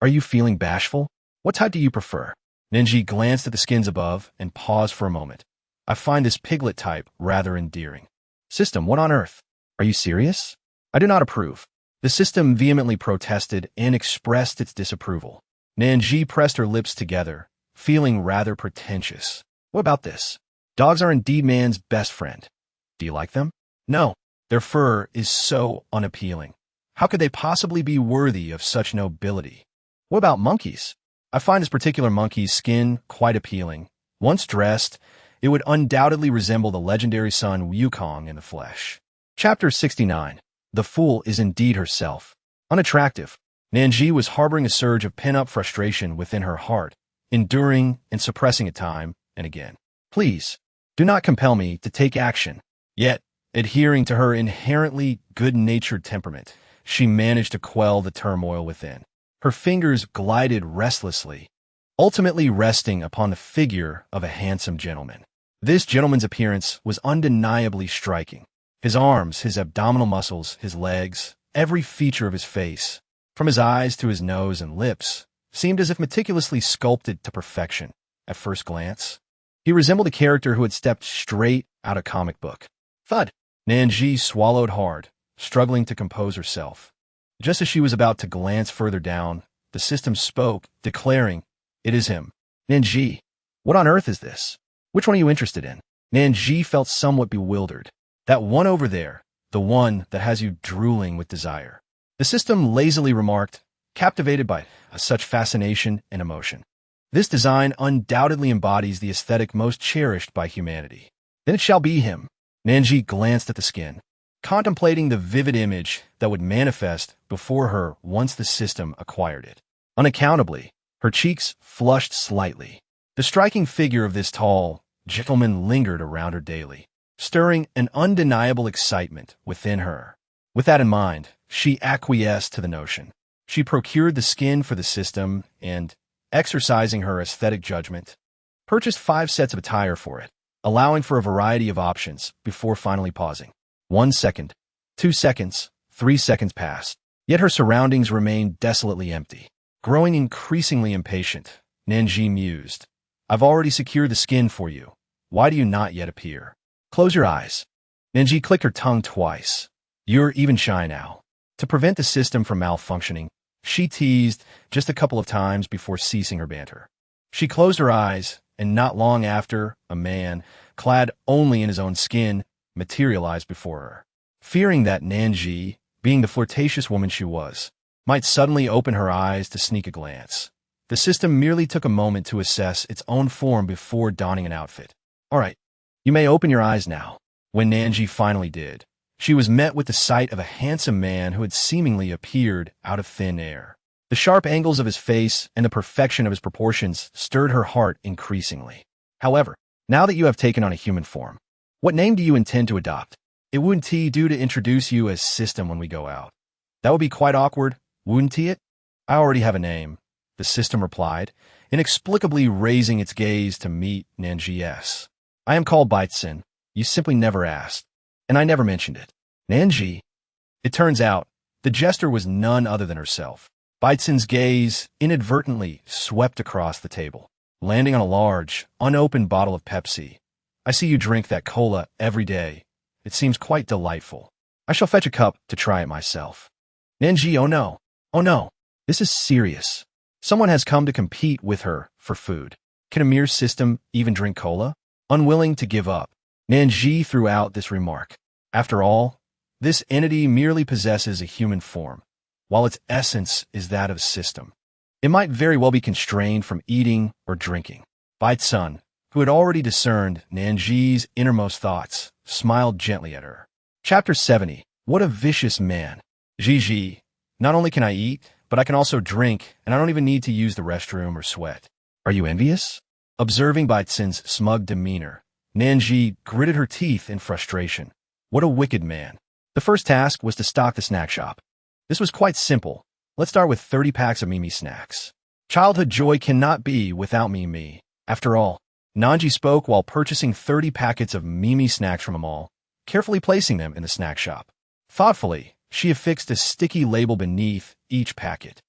Are you feeling bashful? What type do you prefer? Nan Zhi glanced at the skins above and paused for a moment. I find this piglet type rather endearing. System, what on earth? Are you serious? I do not approve. The system vehemently protested and expressed its disapproval. Nan Zhi pressed her lips together, feeling rather pretentious. What about this? Dogs are indeed man's best friend. Do you like them? No. Their fur is so unappealing. How could they possibly be worthy of such nobility? What about monkeys? I find this particular monkey's skin quite appealing. Once dressed, it would undoubtedly resemble the legendary son Wukong in the flesh. Chapter 69. The fool is indeed herself. Unattractive, Nan Zhi was harboring a surge of pent-up frustration within her heart, enduring and suppressing it time and again. Please, do not compel me to take action. Yet, Adhering to her inherently good-natured temperament, she managed to quell the turmoil within. Her fingers glided restlessly, ultimately resting upon the figure of a handsome gentleman. This gentleman's appearance was undeniably striking. His arms, his abdominal muscles, his legs, every feature of his face, from his eyes to his nose and lips, seemed as if meticulously sculpted to perfection. At first glance, he resembled a character who had stepped straight out of a comic book. Thud! Nan Zhi swallowed hard, struggling to compose herself. Just as she was about to glance further down, the system spoke, declaring, "It is him." Nan Zhi, what on earth is this? Which one are you interested in? Nan Zhi felt somewhat bewildered. That one over there, the one that has you drooling with desire. The system lazily remarked, captivated by such fascination and emotion. This design undoubtedly embodies the aesthetic most cherished by humanity. Then it shall be him. Nan Zhi glanced at the skin, contemplating the vivid image that would manifest before her once the system acquired it. Unaccountably, her cheeks flushed slightly. The striking figure of this tall gentleman lingered around her daily, stirring an undeniable excitement within her. With that in mind, she acquiesced to the notion. She procured the skin for the system and, exercising her aesthetic judgment, purchased 5 sets of attire for it, allowing for a variety of options before finally pausing. 1 second, 2 seconds, 3 seconds passed, yet her surroundings remained desolately empty. Growing increasingly impatient, Nan Zhi mused, "I've already secured the skin for you. Why do you not yet appear? Close your eyes." Nan Zhi clicked her tongue twice. "You're even shy now." To prevent the system from malfunctioning, she teased just a couple of times before ceasing her banter. She closed her eyes, and not long after, a man, clad only in his own skin, materialized before her. Fearing that Nan Zhi, being the flirtatious woman she was, might suddenly open her eyes to sneak a glance, the system merely took a moment to assess its own form before donning an outfit. "All right, you may open your eyes now." When Nan Zhi finally did, she was met with the sight of a handsome man who had seemingly appeared out of thin air. The sharp angles of his face and the perfection of his proportions stirred her heart increasingly. "However, now that you have taken on a human form, what name do you intend to adopt? It wouldn't do to introduce you as system when we go out. That would be quite awkward, wouldn't it?" "I already have a name," the system replied, inexplicably raising its gaze to meet Nan Zhi's. "I am called Baitsin. You simply never asked, and I never mentioned it." Nan Zhi. It turns out, the jester was none other than herself. Baitsin's gaze inadvertently swept across the table, landing on a large, unopened bottle of Pepsi. "I see you drink that cola every day. It seems quite delightful. I shall fetch a cup to try it myself." Nan Zhi, oh no, this is serious. Someone has come to compete with her for food. Can a mere system even drink cola? Unwilling to give up, Nan Zhi threw out this remark. After all, this entity merely possesses a human form, while its essence is that of a system. It might very well be constrained from eating or drinking. Baitsun, who had already discerned Nan Zhi's innermost thoughts, smiled gently at her. Chapter 70. What a vicious man. Zhi, not only can I eat, but I can also drink, and I don't even need to use the restroom or sweat. Are you envious? Observing Baitsun's smug demeanor, Nan Zhi gritted her teeth in frustration. What a wicked man. The first task was to stock the snack shop. This was quite simple. Let's start with 30 packs of Mimi snacks. Childhood joy cannot be without Mimi. After all, Nan Zhi spoke while purchasing 30 packets of Mimi snacks from a mall, carefully placing them in the snack shop. Thoughtfully, she affixed a sticky label beneath each packet,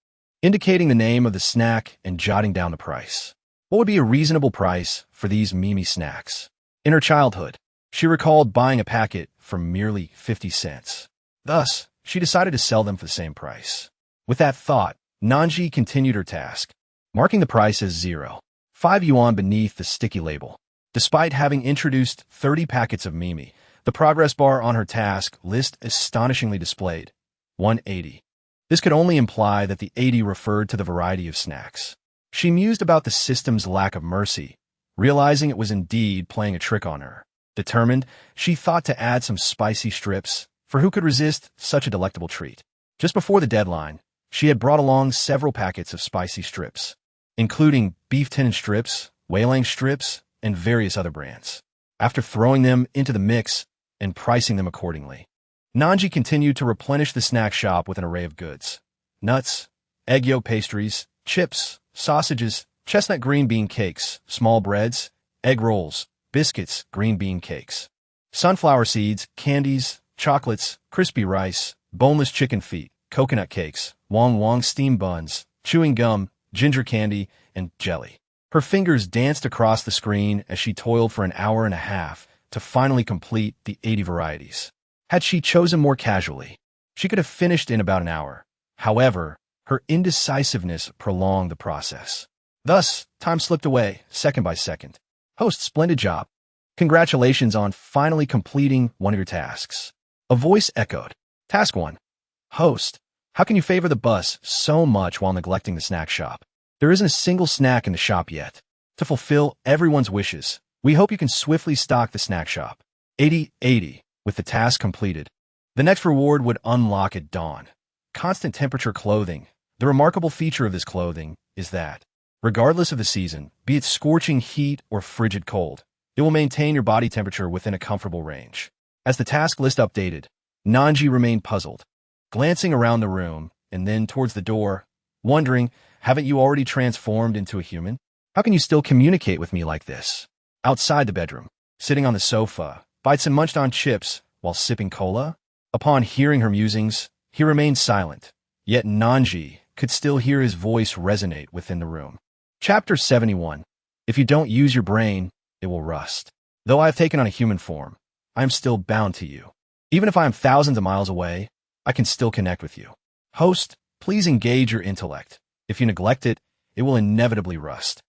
indicating the name of the snack and jotting down the price. What would be a reasonable price for these Mimi snacks? In her childhood, she recalled buying a packet for merely 50 cents. Thus, she decided to sell them for the same price. With that thought, Nan Zhi continued her task, marking the price as 0.5 yuan beneath the sticky label. Despite having introduced 30 packets of Mimi, the progress bar on her task list astonishingly displayed 180. This could only imply that the 80 referred to the variety of snacks. She mused about the system's lack of mercy, realizing it was indeed playing a trick on her. Determined, she thought to add some spicy strips, for who could resist such a delectable treat? Just before the deadline, she had brought along several packets of spicy strips, including beef tenant strips, Wei Lang strips, and various other brands. After throwing them into the mix, and pricing them accordingly. Nan Zhi continued to replenish the snack shop with an array of goods: nuts, egg yolk pastries, chips, sausages, chestnut green bean cakes, small breads, egg rolls, biscuits, green bean cakes, sunflower seeds, candies, chocolates, crispy rice, boneless chicken feet, coconut cakes, wong wong steam buns, chewing gum, ginger candy, and jelly. Her fingers danced across the screen as she toiled for an hour and a half to finally complete the 80 varieties. Had she chosen more casually, she could have finished in about an hour. However, her indecisiveness prolonged the process. Thus, time slipped away, second by second. Host, splendid job. Congratulations on finally completing one of your tasks. A voice echoed. Task 1. Host, how can you favor the bus so much while neglecting the snack shop? There isn't a single snack in the shop yet. To fulfill everyone's wishes, we hope you can swiftly stock the snack shop. 80. With the task completed, the next reward would unlock at dawn. Constant temperature clothing. The remarkable feature of this clothing is that, regardless of the season, be it scorching heat or frigid cold, it will maintain your body temperature within a comfortable range. As the task list updated, Nan Zhi remained puzzled, glancing around the room and then towards the door, wondering, haven't you already transformed into a human? How can you still communicate with me like this? Outside the bedroom, sitting on the sofa, Baitsun munched on chips while sipping cola. Upon hearing her musings, he remained silent, yet Nan Zhi could still hear his voice resonate within the room. Chapter 71. If you don't use your brain, it will rust. Though I have taken on a human form, I am still bound to you. Even if I am thousands of miles away, I can still connect with you. Host, please engage your intellect. If you neglect it, it will inevitably rust.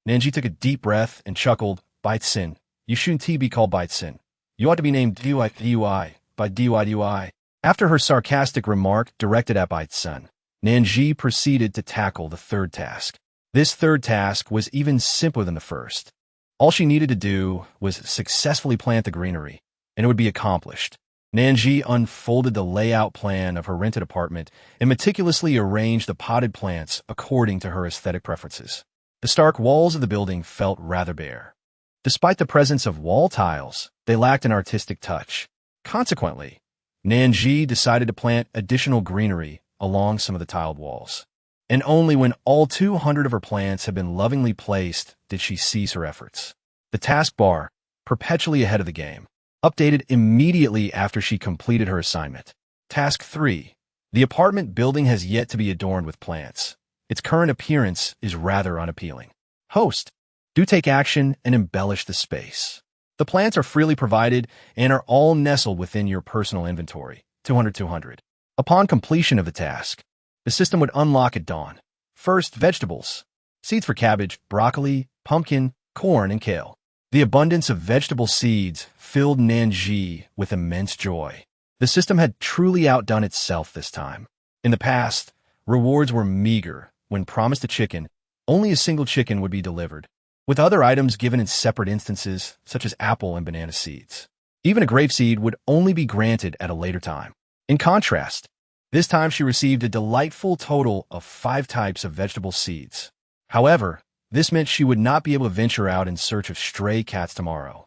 Nan Zhi took a deep breath and chuckled. Baitsun, you shouldn't be called Baitsun. You ought to be named Dui by Dui. After her sarcastic remark directed at Baitsun, Nan Zhi proceeded to tackle the third task. This third task was even simpler than the first. All she needed to do was successfully plant the greenery, and it would be accomplished. Nan Zhi unfolded the layout plan of her rented apartment and meticulously arranged the potted plants according to her aesthetic preferences. The stark walls of the building felt rather bare. Despite the presence of wall tiles, they lacked an artistic touch. Consequently, Nan Zhi decided to plant additional greenery along some of the tiled walls. And only when all 200 of her plants had been lovingly placed did she cease her efforts. The taskbar, perpetually ahead of the game, updated immediately after she completed her assignment. Task 3. The apartment building has yet to be adorned with plants. Its current appearance is rather unappealing. Host, do take action and embellish the space. The plants are freely provided and are all nestled within your personal inventory. 200. Upon completion of the task, the system would unlock at dawn. First, vegetables. Seeds for cabbage, broccoli, pumpkin, corn, and kale. The abundance of vegetable seeds filled Nan Zhi with immense joy. The system had truly outdone itself this time. In the past, rewards were meager. When promised a chicken, only a single chicken would be delivered, with other items given in separate instances, such as apple and banana seeds. Even a grape seed would only be granted at a later time. In contrast, this time she received a delightful total of 5 types of vegetable seeds. However, this meant she would not be able to venture out in search of stray cats tomorrow,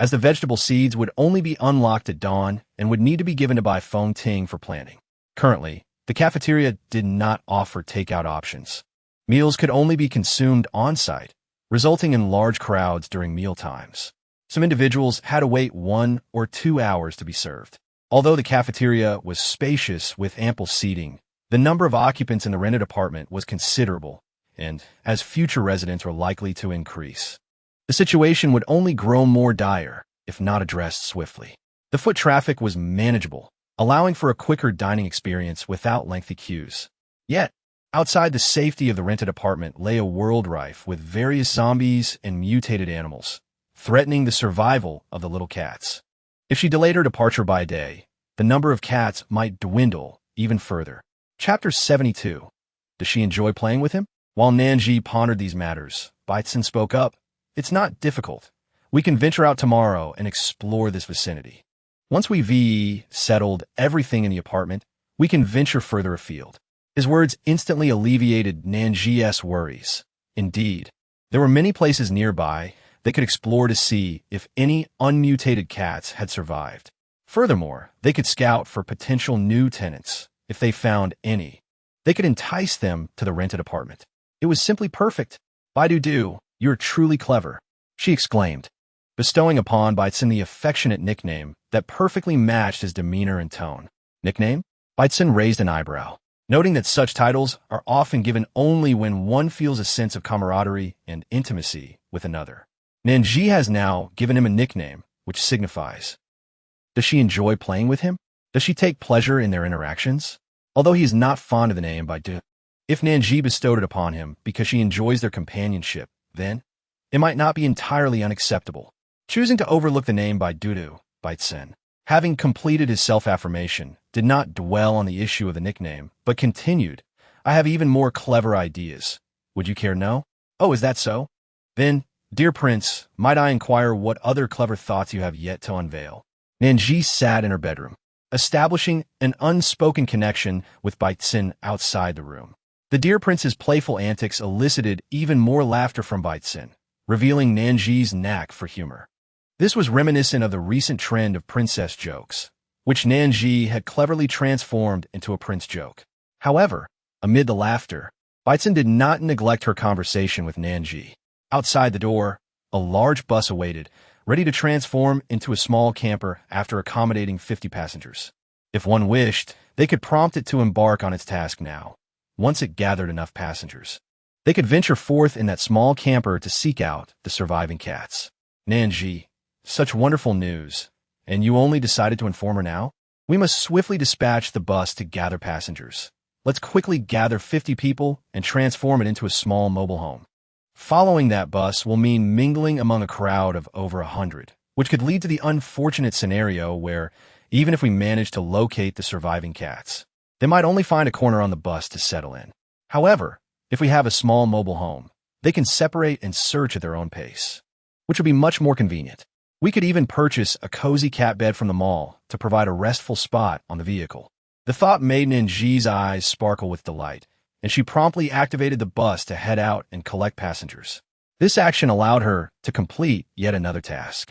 as the vegetable seeds would only be unlocked at dawn and would need to be given to Bai Feng Ting for planting. Currently, the cafeteria did not offer takeout options. Meals could only be consumed on-site, resulting in large crowds during meal times. Some individuals had to wait 1 or 2 hours to be served. Although the cafeteria was spacious with ample seating, the number of occupants in the rented apartment was considerable, and as future residents were likely to increase, the situation would only grow more dire if not addressed swiftly. The foot traffic was manageable, allowing for a quicker dining experience without lengthy queues. Yet, outside the safety of the rented apartment lay a world rife with various zombies and mutated animals, threatening the survival of the little cats. If she delayed her departure by a day, the number of cats might dwindle even further. Chapter 72. Does she enjoy playing with him? While Nan Zhi pondered these matters, Baitsun spoke up. It's not difficult. We can venture out tomorrow and explore this vicinity. Once we've settled everything in the apartment, we can venture further afield. His words instantly alleviated Nan Zhi's worries. Indeed, there were many places nearby they could explore to see if any unmutated cats had survived. Furthermore, they could scout for potential new tenants, if they found any. They could entice them to the rented apartment. It was simply perfect. "Baidu, you're truly clever," she exclaimed, bestowing upon Baitsun the affectionate nickname that perfectly matched his demeanor and tone. Nickname? Baitsun raised an eyebrow, noting that such titles are often given only when one feels a sense of camaraderie and intimacy with another. Nan Zhi has now given him a nickname, which signifies. Does she enjoy playing with him? Does she take pleasure in their interactions? Although he is not fond of the name Baidu, if Nan Zhi bestowed it upon him because she enjoys their companionship, then it might not be entirely unacceptable. Choosing to overlook the name Baidu, Baitsun, having completed his self-affirmation, did not dwell on the issue of the nickname, but continued, "I have even more clever ideas. Would you care to know?" "Oh, is that so? Then, dear Prince, might I inquire what other clever thoughts you have yet to unveil?" Nan Zhi sat in her bedroom, establishing an unspoken connection with Baitsun outside the room. The dear Prince's playful antics elicited even more laughter from Baitsun, revealing Nan Zhi's knack for humor. This was reminiscent of the recent trend of princess jokes, which Nan Zhi had cleverly transformed into a prince joke. However, amid the laughter, Baitsun did not neglect her conversation with Nan Zhi. Outside the door, a large bus awaited, ready to transform into a small camper after accommodating 50 passengers. If one wished, they could prompt it to embark on its task now, once it gathered enough passengers. They could venture forth in that small camper to seek out the surviving cats. Nan Zhi, such wonderful news, and you only decided to inform her now? We must swiftly dispatch the bus to gather passengers. Let's quickly gather 50 people and transform it into a small mobile home. Following that bus will mean mingling among a crowd of over 100, which could lead to the unfortunate scenario where, even if we manage to locate the surviving cats, they might only find a corner on the bus to settle in. However, if we have a small mobile home, they can separate and search at their own pace, which would be much more convenient. We could even purchase a cozy cat bed from the mall to provide a restful spot on the vehicle. The thought made Nan Zhi's eyes sparkle with delight, and she promptly activated the bus to head out and collect passengers. This action allowed her to complete yet another task.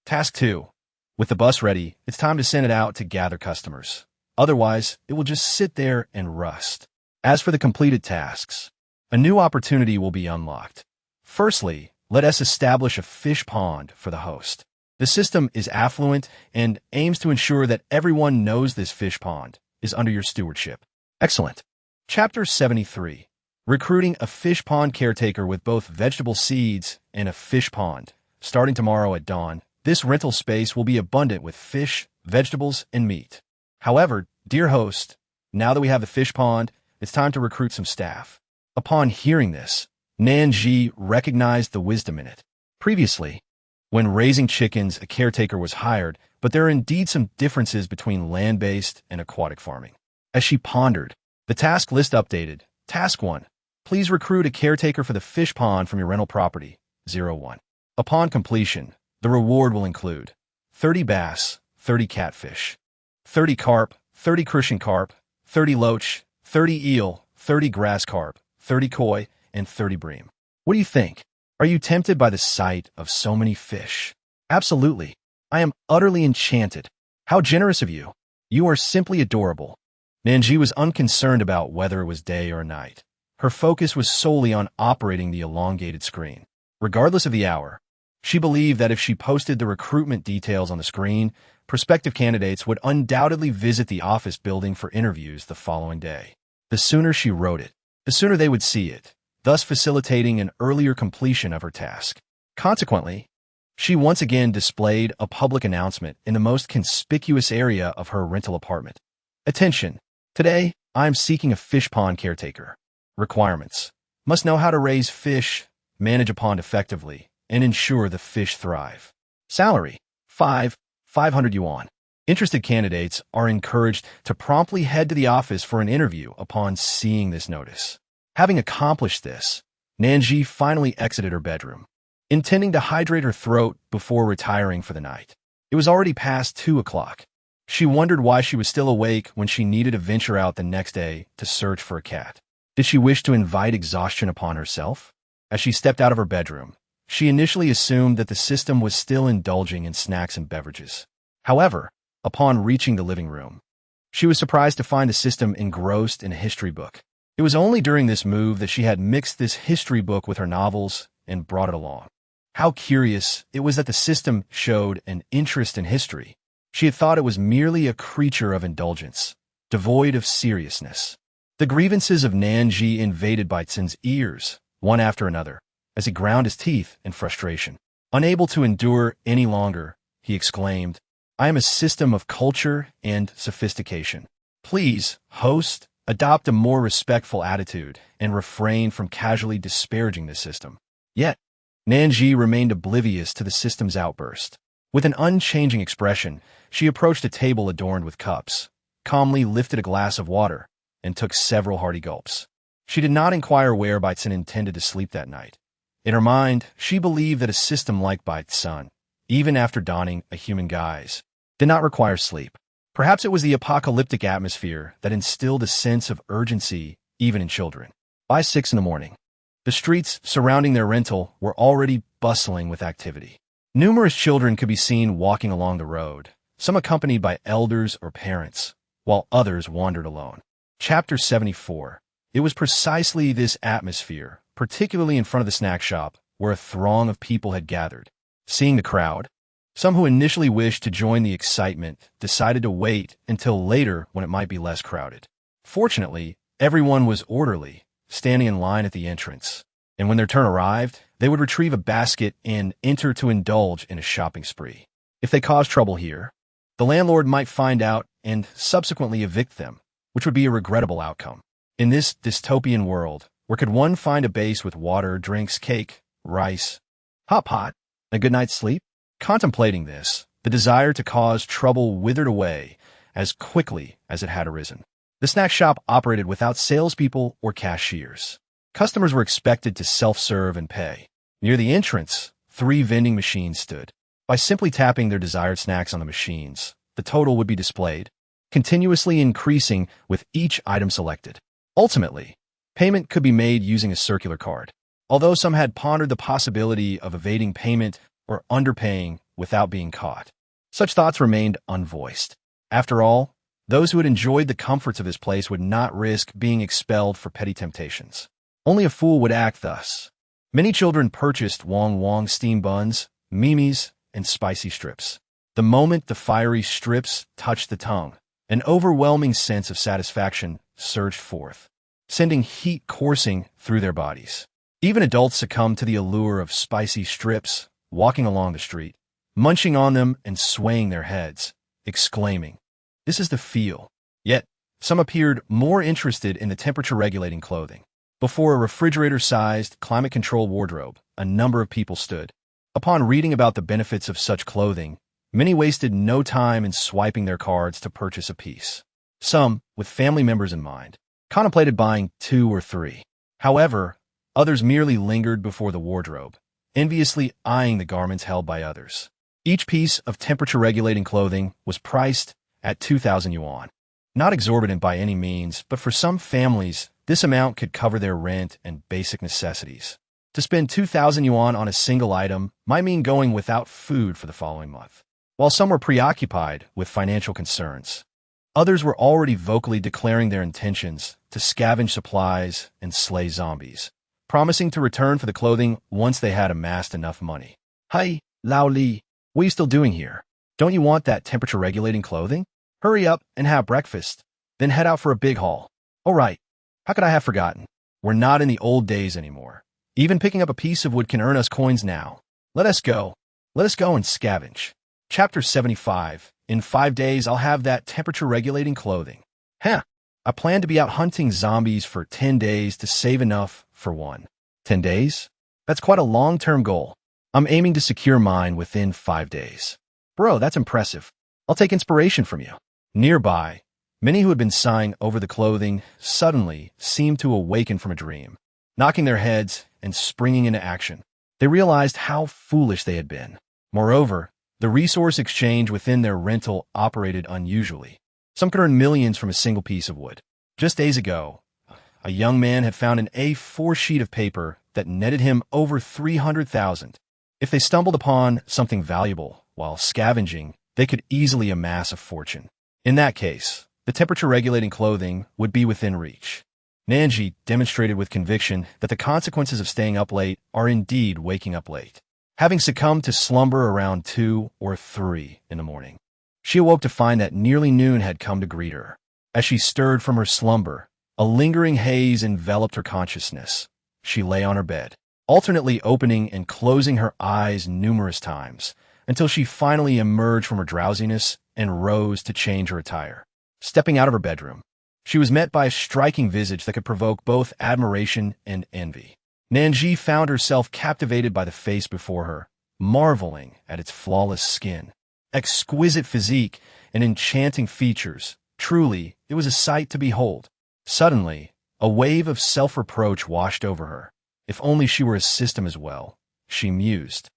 Task 2. With the bus ready, it's time to send it out to gather customers. Otherwise, it will just sit there and rust. As for the completed tasks, a new opportunity will be unlocked. Firstly, let us establish a fish pond for the host. The system is affluent and aims to ensure that everyone knows this fish pond is under your stewardship. Excellent. Chapter 73. Recruiting a fish pond caretaker with both vegetable seeds and a fish pond. Starting tomorrow at dawn, this rental space will be abundant with fish, vegetables, and meat. However, dear host, now that we have the fish pond, it's time to recruit some staff. Upon hearing this, Nan Zhi recognized the wisdom in it. Previously, when raising chickens, a caretaker was hired, but there are indeed some differences between land-based and aquatic farming. As she pondered, the task list updated. Task 1. Please recruit a caretaker for the fish pond from your rental property. 01. Upon completion, the reward will include 30 bass, 30 catfish, 30 carp, 30 crucian carp, 30 loach, 30 eel, 30 grass carp, 30 koi, and 30 bream. What do you think? Are you tempted by the sight of so many fish? Absolutely. I am utterly enchanted. How generous of you. You are simply adorable. Nan Zhi was unconcerned about whether it was day or night. Her focus was solely on operating the elongated screen. Regardless of the hour, she believed that if she posted the recruitment details on the screen, prospective candidates would undoubtedly visit the office building for interviews the following day. The sooner she wrote it, the sooner they would see it, thus facilitating an earlier completion of her task. Consequently, she once again displayed a public announcement in the most conspicuous area of her rental apartment. Attention! Today, I am seeking a fish pond caretaker. Requirements: must know how to raise fish, manage a pond effectively, and ensure the fish thrive. Salary: 500 yuan. Interested candidates are encouraged to promptly head to the office for an interview upon seeing this notice. Having accomplished this, Nan Zhi finally exited her bedroom, intending to hydrate her throat before retiring for the night. It was already past 2 o'clock. She wondered why she was still awake when she needed to venture out the next day to search for a cat. Did she wish to invite exhaustion upon herself? As she stepped out of her bedroom, she initially assumed that the system was still indulging in snacks and beverages. However, upon reaching the living room. She was surprised to find the system engrossed in a history book. It was only during this move that she had mixed this history book with her novels and brought it along. How curious it was that the system showed an interest in history. She had thought it was merely a creature of indulgence, devoid of seriousness. The grievances of Nan Zhi invaded Baitsen's ears, one after another, as he ground his teeth in frustration. Unable to endure any longer, he exclaimed, "I am a system of culture and sophistication. Please, host, adopt a more respectful attitude and refrain from casually disparaging the system." Yet, Nan Zhi remained oblivious to the system's outburst. With an unchanging expression, she approached a table adorned with cups, calmly lifted a glass of water, and took several hearty gulps. She did not inquire where Baitsen intended to sleep that night. In her mind, she believed that a system like Baitsen, even after donning a human guise, did not require sleep. Perhaps it was the apocalyptic atmosphere that instilled a sense of urgency even in children. By 6 in the morning, the streets surrounding their rental were already bustling with activity. Numerous children could be seen walking along the road, some accompanied by elders or parents, while others wandered alone. Chapter 74. It was precisely this atmosphere, particularly in front of the snack shop, where a throng of people had gathered. Seeing the crowd, some who initially wished to join the excitement decided to wait until later when it might be less crowded. Fortunately, everyone was orderly, standing in line at the entrance, and when their turn arrived, they would retrieve a basket and enter to indulge in a shopping spree. If they caused trouble here, the landlord might find out and subsequently evict them, which would be a regrettable outcome. In this dystopian world, where could one find a base with water, drinks, cake, rice, Hotpot, and a good night's sleep? Contemplating this, the desire to cause trouble withered away as quickly as it had arisen. The snack shop operated without salespeople or cashiers. Customers were expected to self-serve and pay. Near the entrance, 3 vending machines stood. By simply tapping their desired snacks on the machines, the total would be displayed, continuously increasing with each item selected. Ultimately, payment could be made using a circular card. Although some had pondered the possibility of evading payment or underpaying without being caught, such thoughts remained unvoiced. After all, those who had enjoyed the comforts of this place would not risk being expelled for petty temptations. Only a fool would act thus. Many children purchased wong steam buns, mimis, and spicy strips. The moment the fiery strips touched the tongue, an overwhelming sense of satisfaction surged forth, sending heat coursing through their bodies. Even adults succumbed to the allure of spicy strips, walking along the street, munching on them and swaying their heads, exclaiming, "This is the feel." Yet, some appeared more interested in the temperature-regulating clothing. Before a refrigerator-sized, climate-controlled wardrobe, a number of people stood. Upon reading about the benefits of such clothing, many wasted no time in swiping their cards to purchase a piece. Some, with family members in mind, contemplated buying 2 or 3. However, others merely lingered before the wardrobe, enviously eyeing the garments held by others. Each piece of temperature-regulating clothing was priced at 2,000 yuan. Not exorbitant by any means, but for some families, this amount could cover their rent and basic necessities. To spend 2,000 yuan on a single item might mean going without food for the following month. While some were preoccupied with financial concerns, others were already vocally declaring their intentions to scavenge supplies and slay zombies, promising to return for the clothing once they had amassed enough money. "Hi, Lao Li, what are you still doing here? Don't you want that temperature-regulating clothing? Hurry up and have breakfast, then head out for a big haul." "Oh right, how could I have forgotten? We're not in the old days anymore. Even picking up a piece of wood can earn us coins now. Let us go and scavenge." Chapter 75. In 5 days, I'll have that temperature-regulating clothing. I plan to be out hunting zombies for 10 days to save enough for one. 10 days? That's quite a long-term goal. I'm aiming to secure mine within 5 days. Bro, that's impressive. I'll take inspiration from you. Nearby, many who had been sighing over the clothing suddenly seemed to awaken from a dream. Knocking their heads and springing into action, they realized how foolish they had been. Moreover, the resource exchange within their rental operated unusually. Some could earn millions from a single piece of wood. Just days ago, a young man had found an A4 sheet of paper that netted him over 300,000. If they stumbled upon something valuable while scavenging, they could easily amass a fortune. In that case, the temperature-regulating clothing would be within reach. Nan Zhi demonstrated with conviction that the consequences of staying up late are indeed waking up late. Having succumbed to slumber around 2 or 3 in the morning, she awoke to find that nearly noon had come to greet her. As she stirred from her slumber, a lingering haze enveloped her consciousness. She lay on her bed, alternately opening and closing her eyes numerous times, until she finally emerged from her drowsiness and rose to change her attire. Stepping out of her bedroom, she was met by a striking visage that could provoke both admiration and envy. Nan Zhi found herself captivated by the face before her, marveling at its flawless skin, exquisite physique, and enchanting features. Truly, it was a sight to behold. Suddenly, a wave of self-reproach washed over her. If only she were a system as well, she mused.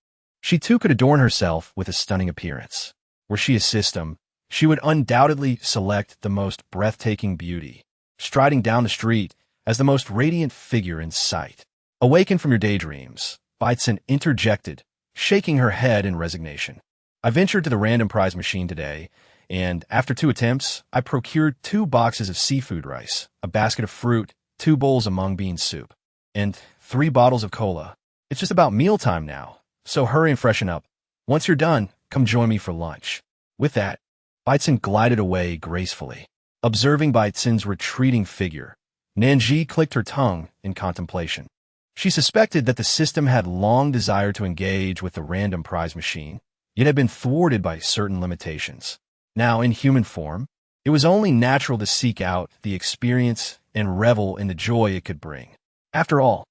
She too could adorn herself with a stunning appearance. Were she a system, she would undoubtedly select the most breathtaking beauty, striding down the street as the most radiant figure in sight. Awaken from your daydreams, Baitsun interjected, shaking her head in resignation. I ventured to the random prize machine today, and after 2 attempts, I procured 2 boxes of seafood rice, a basket of fruit, 2 bowls of mung bean soup, and 3 bottles of cola. It's just about mealtime now, so hurry and freshen up. Once you're done, come join me for lunch. With that, Baitsun glided away gracefully. Observing Baitsun's retreating figure, Nan Zhi clicked her tongue in contemplation. She suspected that the system had long desired to engage with the random prize machine, yet had been thwarted by certain limitations. Now, in human form, it was only natural to seek out the experience and revel in the joy it could bring. After all,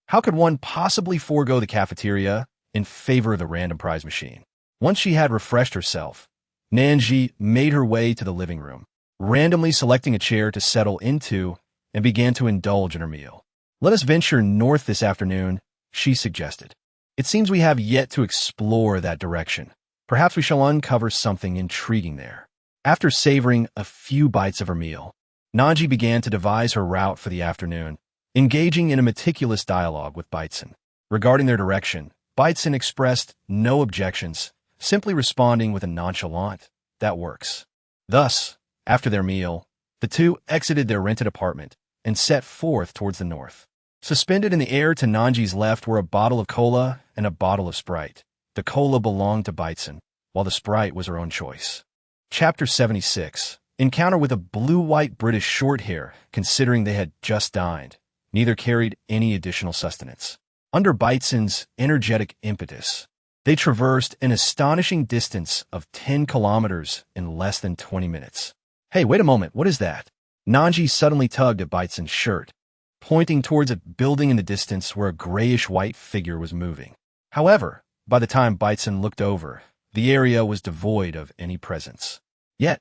how could one possibly forego the cafeteria in favor of the random prize machine? Once she had refreshed herself, Nan Zhi made her way to the living room, randomly selecting a chair to settle into, and began to indulge in her meal. Let us venture north this afternoon, she suggested. It seems we have yet to explore that direction. Perhaps we shall uncover something intriguing there. After savoring a few bites of her meal, Nan Zhi began to devise her route for the afternoon, engaging in a meticulous dialogue with Baitsun. Regarding their direction, Baitsun expressed no objections, simply responding with a nonchalant, "That works." Thus, after their meal, the two exited their rented apartment and set forth towards the north. Suspended in the air to Nan Zhi's left were a bottle of cola and a bottle of Sprite. The cola belonged to Baitsun, while the Sprite was her own choice. Chapter 76. Encounter with a blue-white British shorthair, considering they had just dined. Neither carried any additional sustenance. Under Baitsun's energetic impetus, they traversed an astonishing distance of 10 kilometers in less than 20 minutes. Hey, wait a moment, what is that? Nan Zhi suddenly tugged at Baitsun's shirt, pointing towards a building in the distance where a grayish-white figure was moving. However, by the time Baitsun looked over, the area was devoid of any presence. Yet,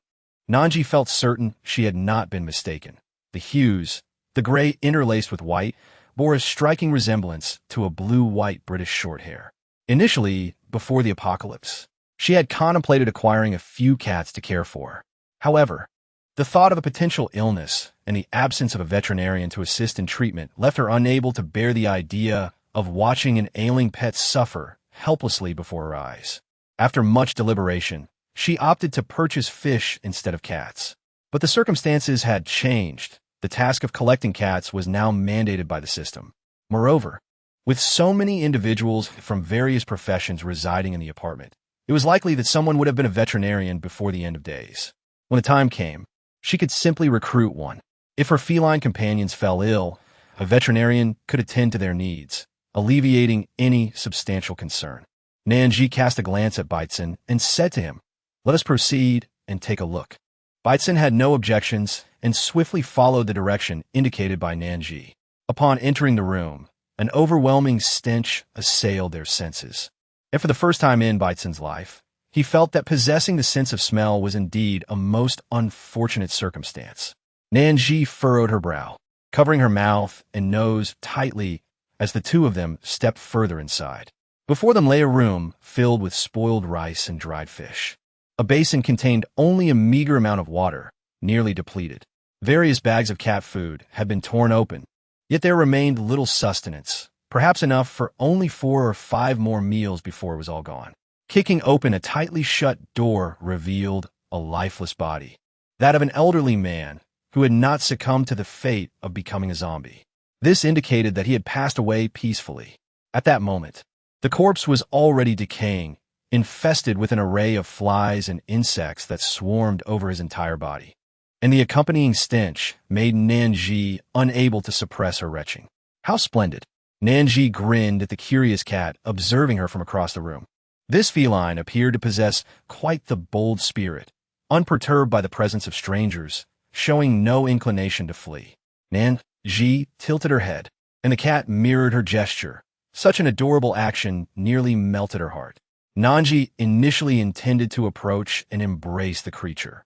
Nan Zhi felt certain she had not been mistaken. The hues, the gray interlaced with white, bore a striking resemblance to a blue-white British shorthair. Initially, before the apocalypse, she had contemplated acquiring a few cats to care for. However, the thought of a potential illness and the absence of a veterinarian to assist in treatment left her unable to bear the idea of watching an ailing pet suffer helplessly before her eyes. After much deliberation, she opted to purchase fish instead of cats. But the circumstances had changed. The task of collecting cats was now mandated by the system. Moreover, with so many individuals from various professions residing in the apartment, it was likely that someone would have been a veterinarian before the end of days. When the time came, she could simply recruit one. If her feline companions fell ill, a veterinarian could attend to their needs, alleviating any substantial concern. Nan Zhi cast a glance at Baitsun and said to him, "Let us proceed and take a look." Baitsun had no objections and swiftly followed the direction indicated by Nan Zhi. Upon entering the room, an overwhelming stench assailed their senses. And for the first time in Baitsun's life, he felt that possessing the sense of smell was indeed a most unfortunate circumstance. Nan Zhi furrowed her brow, covering her mouth and nose tightly as the two of them stepped further inside. Before them lay a room filled with spoiled rice and dried fish. A basin contained only a meager amount of water, nearly depleted. Various bags of cat food had been torn open, yet there remained little sustenance, perhaps enough for only 4 or 5 more meals before it was all gone. Kicking open a tightly shut door revealed a lifeless body, that of an elderly man who had not succumbed to the fate of becoming a zombie. This indicated that he had passed away peacefully. At that moment, the corpse was already decaying, infested with an array of flies and insects that swarmed over his entire body. And the accompanying stench made Nan Zhi unable to suppress her retching. How splendid! Nan Zhi grinned at the curious cat observing her from across the room. This feline appeared to possess quite the bold spirit, unperturbed by the presence of strangers, showing no inclination to flee. Nan Zhi tilted her head, and the cat mirrored her gesture. Such an adorable action nearly melted her heart. Nan Zhi initially intended to approach and embrace the creature,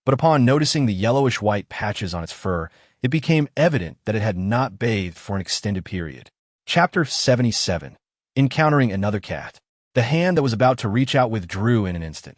but upon noticing the yellowish-white patches on its fur, it became evident that it had not bathed for an extended period. Chapter 77. Encountering another cat. The hand that was about to reach out withdrew in an instant.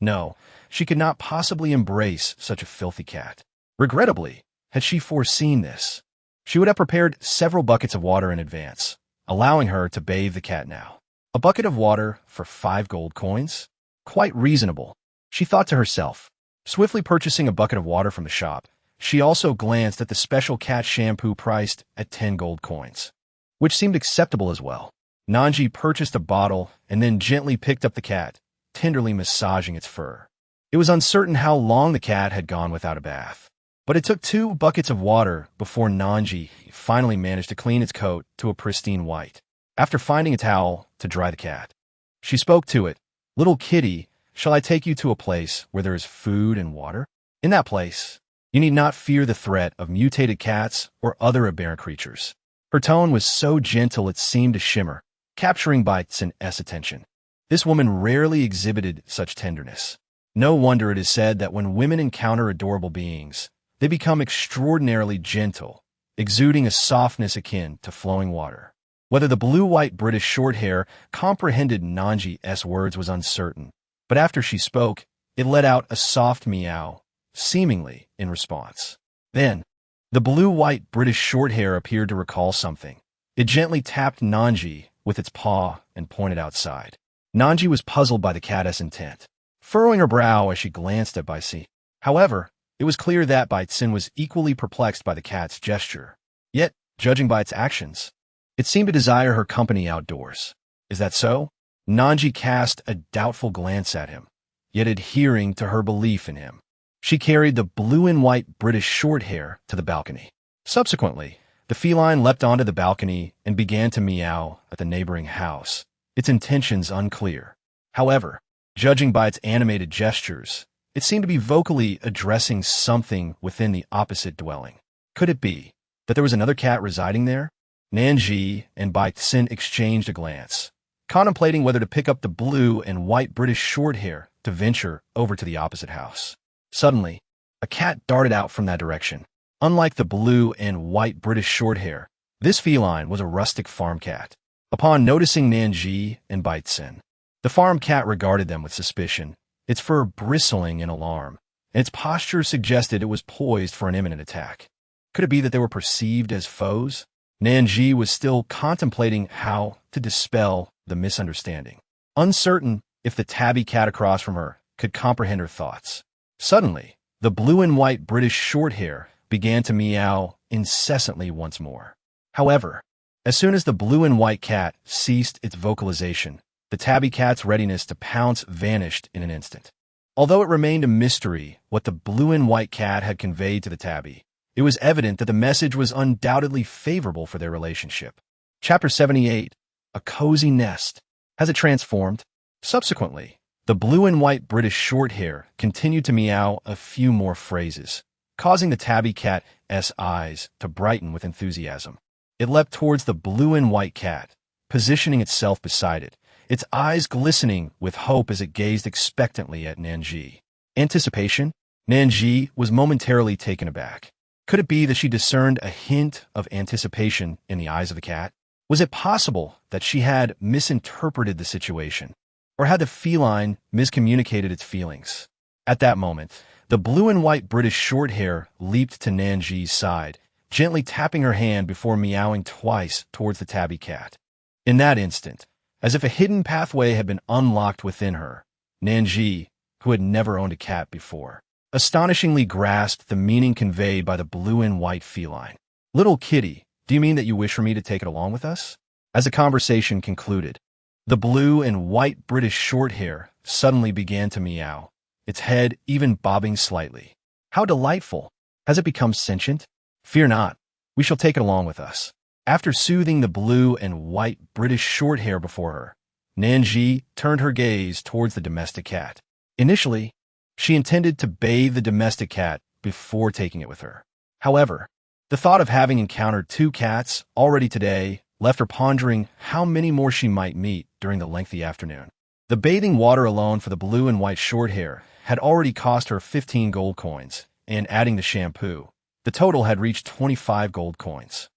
No, she could not possibly embrace such a filthy cat. Regrettably, had she foreseen this, she would have prepared several buckets of water in advance, allowing her to bathe the cat now. A bucket of water for 5 gold coins? Quite reasonable, she thought to herself. Swiftly purchasing a bucket of water from the shop, she also glanced at the special cat shampoo priced at 10 gold coins, which seemed acceptable as well. Nan Zhi purchased a bottle and then gently picked up the cat, tenderly massaging its fur. It was uncertain how long the cat had gone without a bath, but it took 2 buckets of water before Nan Zhi finally managed to clean its coat to a pristine white. After finding a towel to dry the cat, she spoke to it. "Little kitty, shall I take you to a place where there is food and water? In that place, you need not fear the threat of mutated cats or other aberrant creatures." Her tone was so gentle it seemed to shimmer, capturing Baitsen's attention. This woman rarely exhibited such tenderness. No wonder it is said that when women encounter adorable beings, they become extraordinarily gentle, exuding a softness akin to flowing water. Whether the blue-white British shorthair comprehended Nan Zhi's words was uncertain, but after she spoke, it let out a soft meow, seemingly in response. Then, the blue-white British shorthair appeared to recall something. It gently tapped Nan Zhi with its paw and pointed outside. Nan Zhi was puzzled by the cat's intent, furrowing her brow as she glanced at Baitsen. However, it was clear that Baitsen was equally perplexed by the cat's gesture. Yet, judging by its actions, it seemed to desire her company outdoors. Is that so? Nan Zhi cast a doubtful glance at him, yet adhering to her belief in him. She carried the blue and white British shorthair to the balcony. Subsequently, the feline leapt onto the balcony and began to meow at the neighboring house, its intentions unclear. However, judging by its animated gestures, it seemed to be vocally addressing something within the opposite dwelling. Could it be that there was another cat residing there? Nan Zhi and Baitsen exchanged a glance, contemplating whether to pick up the blue and white British shorthair to venture over to the opposite house. Suddenly, a cat darted out from that direction. Unlike the blue and white British shorthair, this feline was a rustic farm cat. Upon noticing Nan Zhi and Baitsen, the farm cat regarded them with suspicion, its fur bristling in alarm, and its posture suggested it was poised for an imminent attack. Could it be that they were perceived as foes? Nan Zhi was still contemplating how to dispel the misunderstanding, uncertain if the tabby cat across from her could comprehend her thoughts. Suddenly, the blue and white British shorthair began to meow incessantly once more. However, as soon as the blue and white cat ceased its vocalization, the tabby cat's readiness to pounce vanished in an instant. Although it remained a mystery what the blue and white cat had conveyed to the tabby, it was evident that the message was undoubtedly favorable for their relationship. Chapter 78. A Cozy Nest. Has it transformed? Subsequently, the blue and white British shorthair continued to meow a few more phrases, causing the tabby cat's eyes to brighten with enthusiasm. It leapt towards the blue and white cat, positioning itself beside it, its eyes glistening with hope as it gazed expectantly at Nan Zhi. Anticipation? Nan Zhi was momentarily taken aback. Could it be that she discerned a hint of anticipation in the eyes of the cat? Was it possible that she had misinterpreted the situation, or had the feline miscommunicated its feelings? At that moment, the blue and white British shorthair leaped to Nan Zhi's side, gently tapping her hand before meowing twice towards the tabby cat. In that instant, As if a hidden pathway had been unlocked within her, Nan Zhi, who had never owned a cat before, astonishingly grasped the meaning conveyed by the blue and white feline. "Little kitty, do you mean that you wish for me to take it along with us?" As the conversation concluded, the blue and white British shorthair suddenly began to meow, its head even bobbing slightly. "How delightful! Has it become sentient? Fear not, we shall take it along with us." After soothing the blue and white British shorthair before her, Nan Zhi turned her gaze towards the domestic cat. Initially, she intended to bathe the domestic cat before taking it with her. However, the thought of having encountered 2 cats already today left her pondering how many more she might meet during the lengthy afternoon. The bathing water alone for the blue and white shorthair had already cost her 15 gold coins, and adding the shampoo, the total had reached 25 gold coins.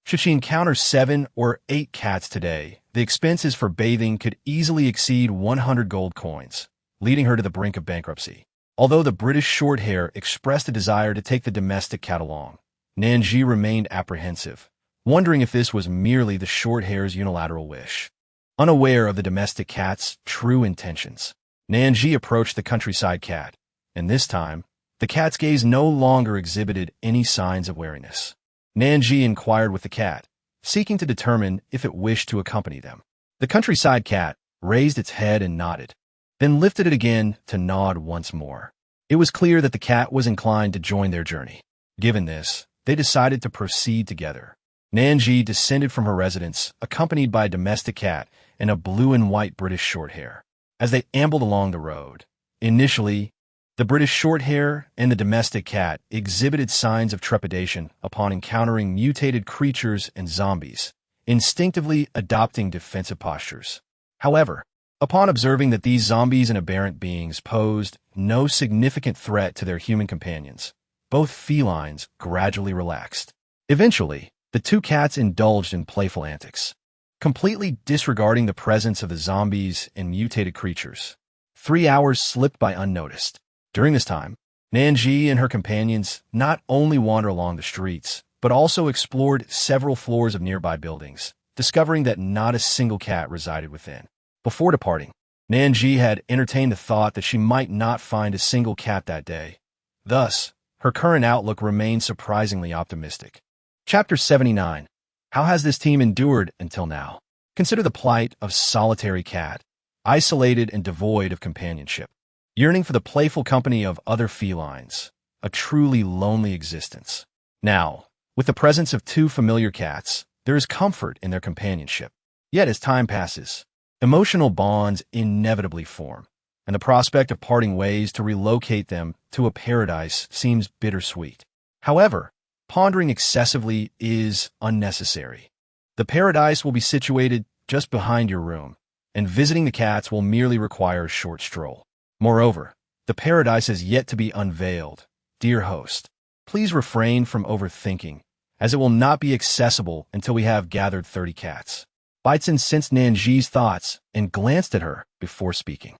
Should she encounter 7 or 8 cats today, the expenses for bathing could easily exceed 100 gold coins, leading her to the brink of bankruptcy. Although the British shorthair expressed a desire to take the domestic cat along, Nan Zhi remained apprehensive, wondering if this was merely the shorthair's unilateral wish. Unaware of the domestic cat's true intentions, Nan Zhi approached the countryside cat, and this time, the cat's gaze no longer exhibited any signs of wariness. Nan Zhi inquired with the cat, seeking to determine if it wished to accompany them. The countryside cat raised its head and nodded, then lifted it again to nod once more. It was clear that the cat was inclined to join their journey. Given this, they decided to proceed together. Nan Zhi descended from her residence, accompanied by a domestic cat and a blue and white British shorthair. As they ambled along the road, initially, the British shorthair and the domestic cat exhibited signs of trepidation upon encountering mutated creatures and zombies, instinctively adopting defensive postures. However, upon observing that these zombies and aberrant beings posed no significant threat to their human companions, both felines gradually relaxed. Eventually, the 2 cats indulged in playful antics, completely disregarding the presence of the zombies and mutated creatures. 3 hours slipped by unnoticed. During this time, Nan Zhi and her companions not only wandered along the streets, but also explored several floors of nearby buildings, discovering that not a single cat resided within. Before departing, Nan Zhi had entertained the thought that she might not find a single cat that day. Thus, her current outlook remained surprisingly optimistic. Chapter 79. How has this team endured until now? Consider the plight of solitary cat, isolated and devoid of companionship, yearning for the playful company of other felines, a truly lonely existence. Now, with the presence of 2 familiar cats, there is comfort in their companionship. Yet as time passes, emotional bonds inevitably form, and the prospect of parting ways to relocate them to a paradise seems bittersweet. However, pondering excessively is unnecessary. The paradise will be situated just behind your room, and visiting the cats will merely require a short stroll. Moreover, the paradise is yet to be unveiled. Dear host, please refrain from overthinking, as it will not be accessible until we have gathered 30 cats. Baitzen sensed Nan Zhi's thoughts and glanced at her before speaking.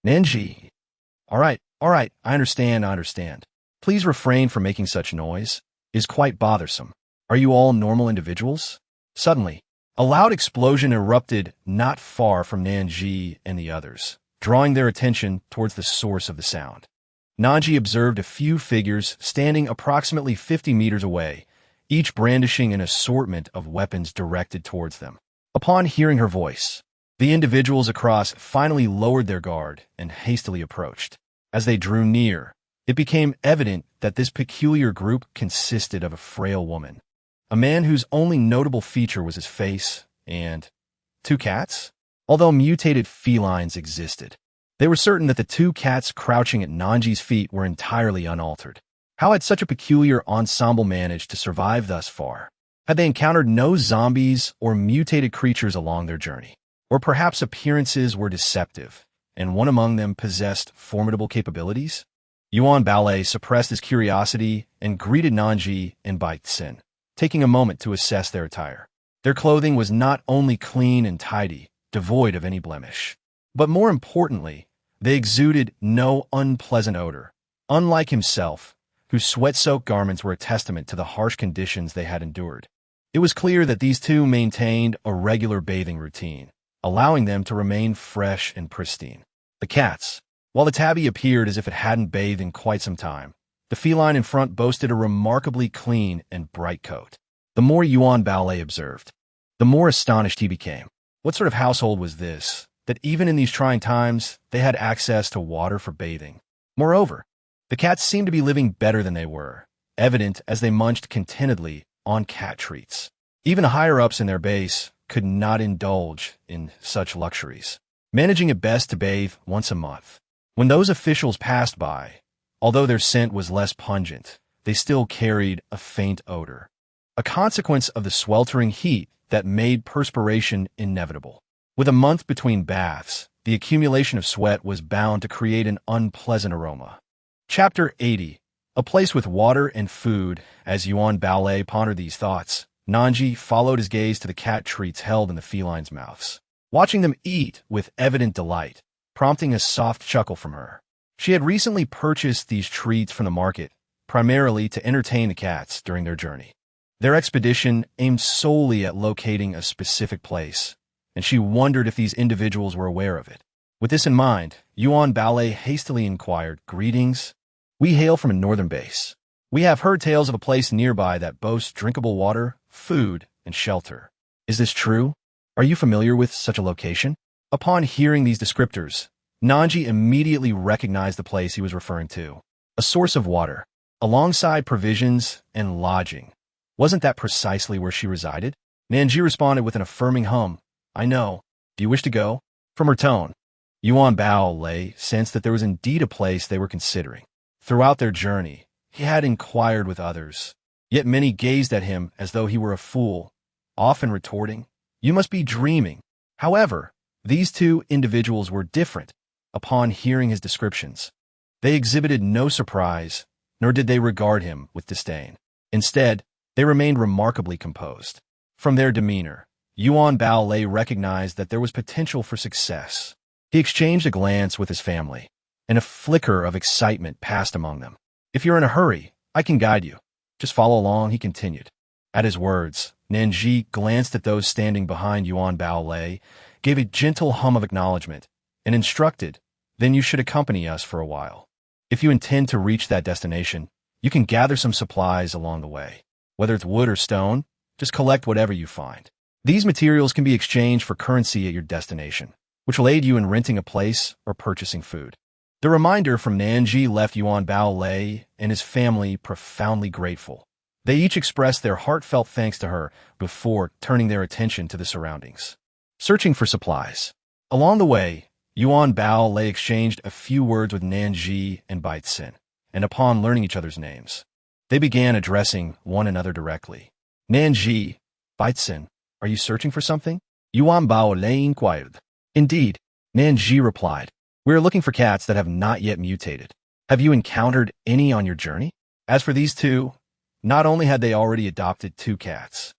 Nan Zhi. All right, I understand. Please refrain from making such noise. It is quite bothersome. Are you all normal individuals? Suddenly, a loud explosion erupted not far from Nan Zhi and the others, drawing their attention towards the source of the sound. Nan Zhi observed a few figures standing approximately 50 meters away, each brandishing an assortment of weapons directed towards them. Upon hearing her voice, the individuals across finally lowered their guard and hastily approached. As they drew near, it became evident that this peculiar group consisted of a frail woman, a man whose only notable feature was his face, and 2 cats? Although mutated felines existed, they were certain that the 2 cats crouching at Nan Zhi's feet were entirely unaltered. How had such a peculiar ensemble managed to survive thus far? Had they encountered no zombies or mutated creatures along their journey? Or perhaps appearances were deceptive, and one among them possessed formidable capabilities? Yuan Ballet suppressed his curiosity and greeted Nan Zhi and Baitzen, taking a moment to assess their attire. Their clothing was not only clean and tidy, devoid of any blemish, but more importantly, they exuded no unpleasant odor, unlike himself, whose sweat-soaked garments were a testament to the harsh conditions they had endured. It was clear that these 2 maintained a regular bathing routine, allowing them to remain fresh and pristine. The cats. While the tabby appeared as if it hadn't bathed in quite some time, the feline in front boasted a remarkably clean and bright coat. The more Yuan Baolei observed, the more astonished he became. What sort of household was this, that even in these trying times, they had access to water for bathing? Moreover, the cats seemed to be living better than they were, evident as they munched contentedly on cat treats. Even higher-ups in their base could not indulge in such luxuries, managing at best to bathe once a month. When those officials passed by, although their scent was less pungent, they still carried a faint odor, a consequence of the sweltering heat that made perspiration inevitable. With a month between baths, the accumulation of sweat was bound to create an unpleasant aroma. Chapter 80. A place with water and food. As Yuan Baolei pondered these thoughts, Nan Zhi followed his gaze to the cat treats held in the felines' mouths, watching them eat with evident delight, prompting a soft chuckle from her. She had recently purchased these treats from the market, primarily to entertain the cats during their journey. Their expedition aimed solely at locating a specific place, and she wondered if these individuals were aware of it. With this in mind, Yuan Baolei hastily inquired, "Greetings. We hail from a northern base. We have heard tales of a place nearby that boasts drinkable water, food, and shelter. Is this true? Are you familiar with such a location?" Upon hearing these descriptors, Nan Zhi immediately recognized the place he was referring to. A source of water, alongside provisions and lodging. Wasn't that precisely where she resided? Nan Zhi responded with an affirming hum. "I know. Do you wish to go?" From her tone, Yuan Baolei sensed that there was indeed a place they were considering. Throughout their journey, he had inquired with others, yet many gazed at him as though he were a fool, often retorting, "You must be dreaming." However, these two individuals were different. Upon hearing his descriptions, they exhibited no surprise, nor did they regard him with disdain. Instead, they remained remarkably composed. From their demeanor, Yuan Baolei recognized that there was potential for success. He exchanged a glance with his family, and a flicker of excitement passed among them. "If you're in a hurry, I can guide you. Just follow along," he continued. At his words, Nan Zhi glanced at those standing behind Yuan Baolei, gave a gentle hum of acknowledgement, and instructed, "Then you should accompany us for a while. If you intend to reach that destination, you can gather some supplies along the way. Whether it's wood or stone, just collect whatever you find. These materials can be exchanged for currency at your destination, which will aid you in renting a place or purchasing food." The reminder from Nan Zhi left Yuan Baolei and his family profoundly grateful. They each expressed their heartfelt thanks to her before turning their attention to the surroundings. Searching for supplies. Along the way, Yuan Baolei exchanged a few words with Nan Zhi and Baitsin, and upon learning each other's names, they began addressing one another directly. "Nan Zhi, Baitsin, are you searching for something?" Yuan Baolei inquired. "Indeed," Nan Zhi replied. "We are looking for cats that have not yet mutated. Have you encountered any on your journey?" As for these two, not only had they already adopted 2 cats,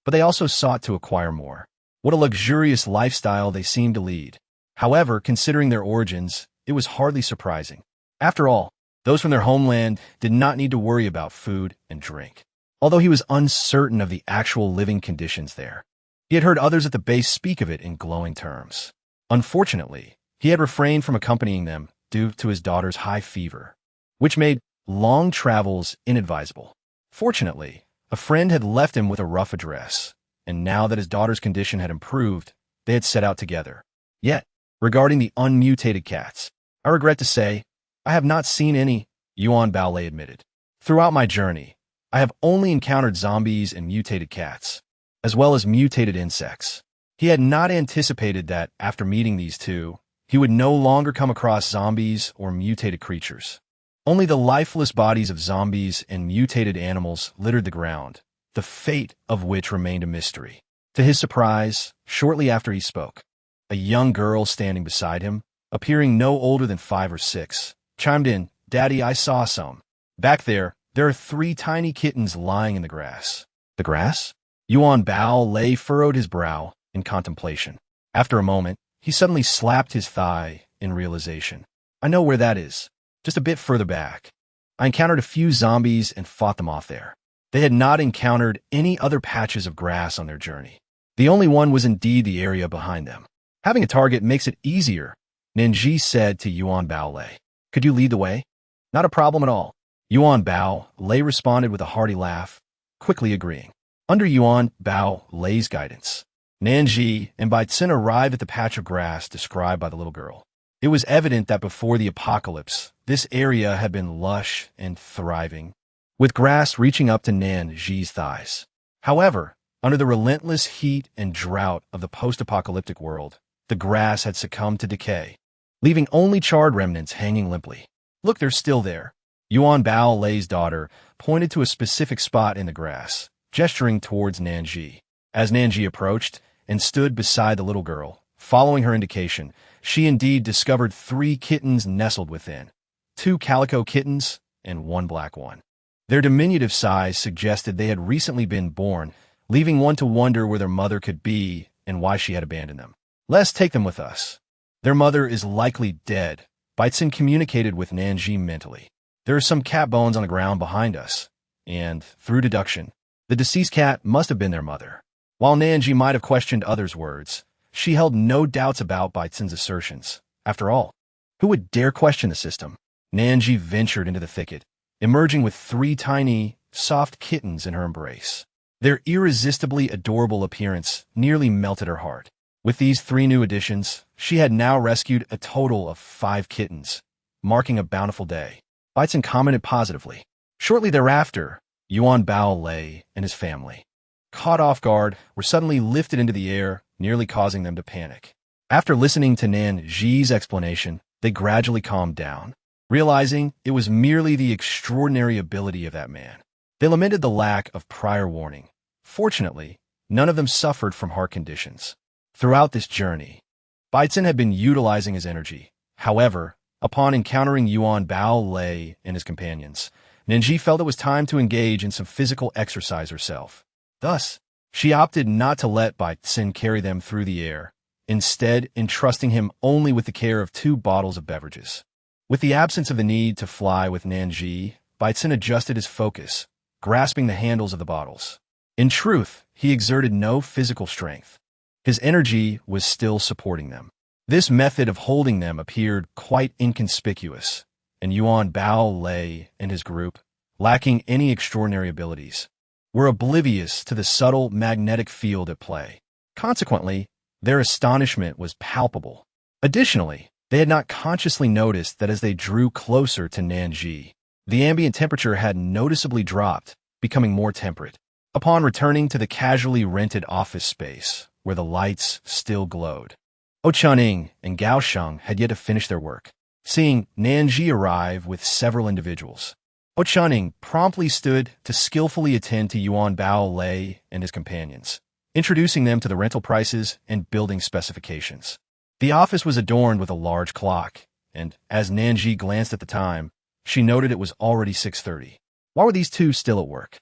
but they also sought to acquire more. What a luxurious lifestyle they seemed to lead. However, considering their origins, it was hardly surprising. After all, those from their homeland did not need to worry about food and drink. Although he was uncertain of the actual living conditions there, he had heard others at the base speak of it in glowing terms. Unfortunately, he had refrained from accompanying them due to his daughter's high fever, which made long travels inadvisable. Fortunately, a friend had left him with a rough address, and now that his daughter's condition had improved, they had set out together. Yet, regarding the unmutated cats, I regret to say, I have not seen any, Yuan Baolei admitted. Throughout my journey, I have only encountered zombies and mutated cats, as well as mutated insects. He had not anticipated that, after meeting these two, he would no longer come across zombies or mutated creatures. Only the lifeless bodies of zombies and mutated animals littered the ground, the fate of which remained a mystery. To his surprise, shortly after he spoke, a young girl standing beside him, appearing no older than 5 or 6, chimed in, "Daddy, I saw some. Back there are 3 tiny kittens lying in the grass." The grass? Yuan Baolei furrowed his brow in contemplation. After a moment, he suddenly slapped his thigh in realization. "I know where that is. Just a bit further back. I encountered a few zombies and fought them off there." They had not encountered any other patches of grass on their journey. The only one was indeed the area behind them. Having a target makes it easier, Nan Zhi said to Yuan Bao Lei. Could you lead the way? Not a problem at all. Yuan Bao Lei responded with a hearty laugh, quickly agreeing. Under Yuan Bao Lei's guidance, Nan Zhi and Bai Tsin arrived at the patch of grass described by the little girl. It was evident that before the apocalypse, this area had been lush and thriving, with grass reaching up to Nan Zhi's thighs. However, under the relentless heat and drought of the post-apocalyptic world, the grass had succumbed to decay, leaving only charred remnants hanging limply. Look, they're still there. Yuan Bao Lei's daughter pointed to a specific spot in the grass, gesturing towards Nan Zhi. As Nan Zhi approached and stood beside the little girl, following her indication, she indeed discovered 3 kittens nestled within, 2 calico kittens and 1 black one. Their diminutive size suggested they had recently been born, leaving one to wonder where their mother could be and why she had abandoned them. Let's take them with us. Their mother is likely dead, Bai Tsin communicated with Nan Zhi mentally. There are some cat bones on the ground behind us, and, through deduction, the deceased cat must have been their mother. While Nan Zhi might have questioned others' words, she held no doubts about Bai Tsin's assertions. After all, who would dare question the system? Nan Zhi ventured into the thicket, emerging with 3 tiny, soft kittens in her embrace. Their irresistibly adorable appearance nearly melted her heart. With these 3 new additions, she had now rescued a total of 5 kittens, marking a bountiful day. Bai Tsin commented positively. Shortly thereafter, Yuan Bao Lei and his family, caught off guard, were suddenly lifted into the air, nearly causing them to panic. After listening to Nan Zhi's explanation, they gradually calmed down, realizing it was merely the extraordinary ability of that man. They lamented the lack of prior warning. Fortunately, none of them suffered from heart conditions. Throughout this journey, Bai Tsin had been utilizing his energy. However, upon encountering Yuan Bao Lei and his companions, Nan Zhi felt it was time to engage in some physical exercise herself. Thus, she opted not to let Bai Tsin carry them through the air, instead entrusting him only with the care of 2 bottles of beverages. With the absence of the need to fly with Nan Zhi, Bai Tsin adjusted his focus, grasping the handles of the bottles. In truth, he exerted no physical strength. His energy was still supporting them. This method of holding them appeared quite inconspicuous, and Yuan Bao Lei and his group, lacking any extraordinary abilities, were oblivious to the subtle magnetic field at play. Consequently, their astonishment was palpable. Additionally, they had not consciously noticed that as they drew closer to Nan Zhi, the ambient temperature had noticeably dropped, becoming more temperate. Upon returning to the casually rented office space, where the lights still glowed, Ochuning and Gao Sheng had yet to finish their work. Seeing Nan Zhi arrive with several individuals, Ochuning promptly stood to skillfully attend to Yuan Bao Lei and his companions, introducing them to the rental prices and building specifications. The office was adorned with a large clock, and as Nan Zhi glanced at the time, she noted it was already 6:30. Why were these 2 still at work?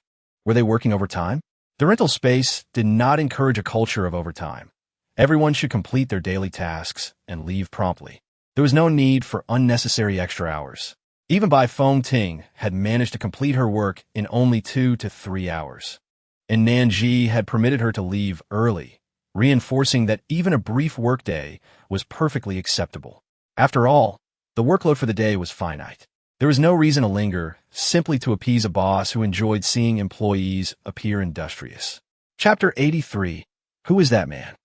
Were they working overtime? The rental space did not encourage a culture of overtime. Everyone should complete their daily tasks and leave promptly. There was no need for unnecessary extra hours. Even Bai Feng Ting had managed to complete her work in only 2 to 3 hours. And Nan Zhi had permitted her to leave early, reinforcing that even a brief workday was perfectly acceptable. After all, the workload for the day was finite. There was no reason to linger, simply to appease a boss who enjoyed seeing employees appear industrious. Chapter 83. Who is that man?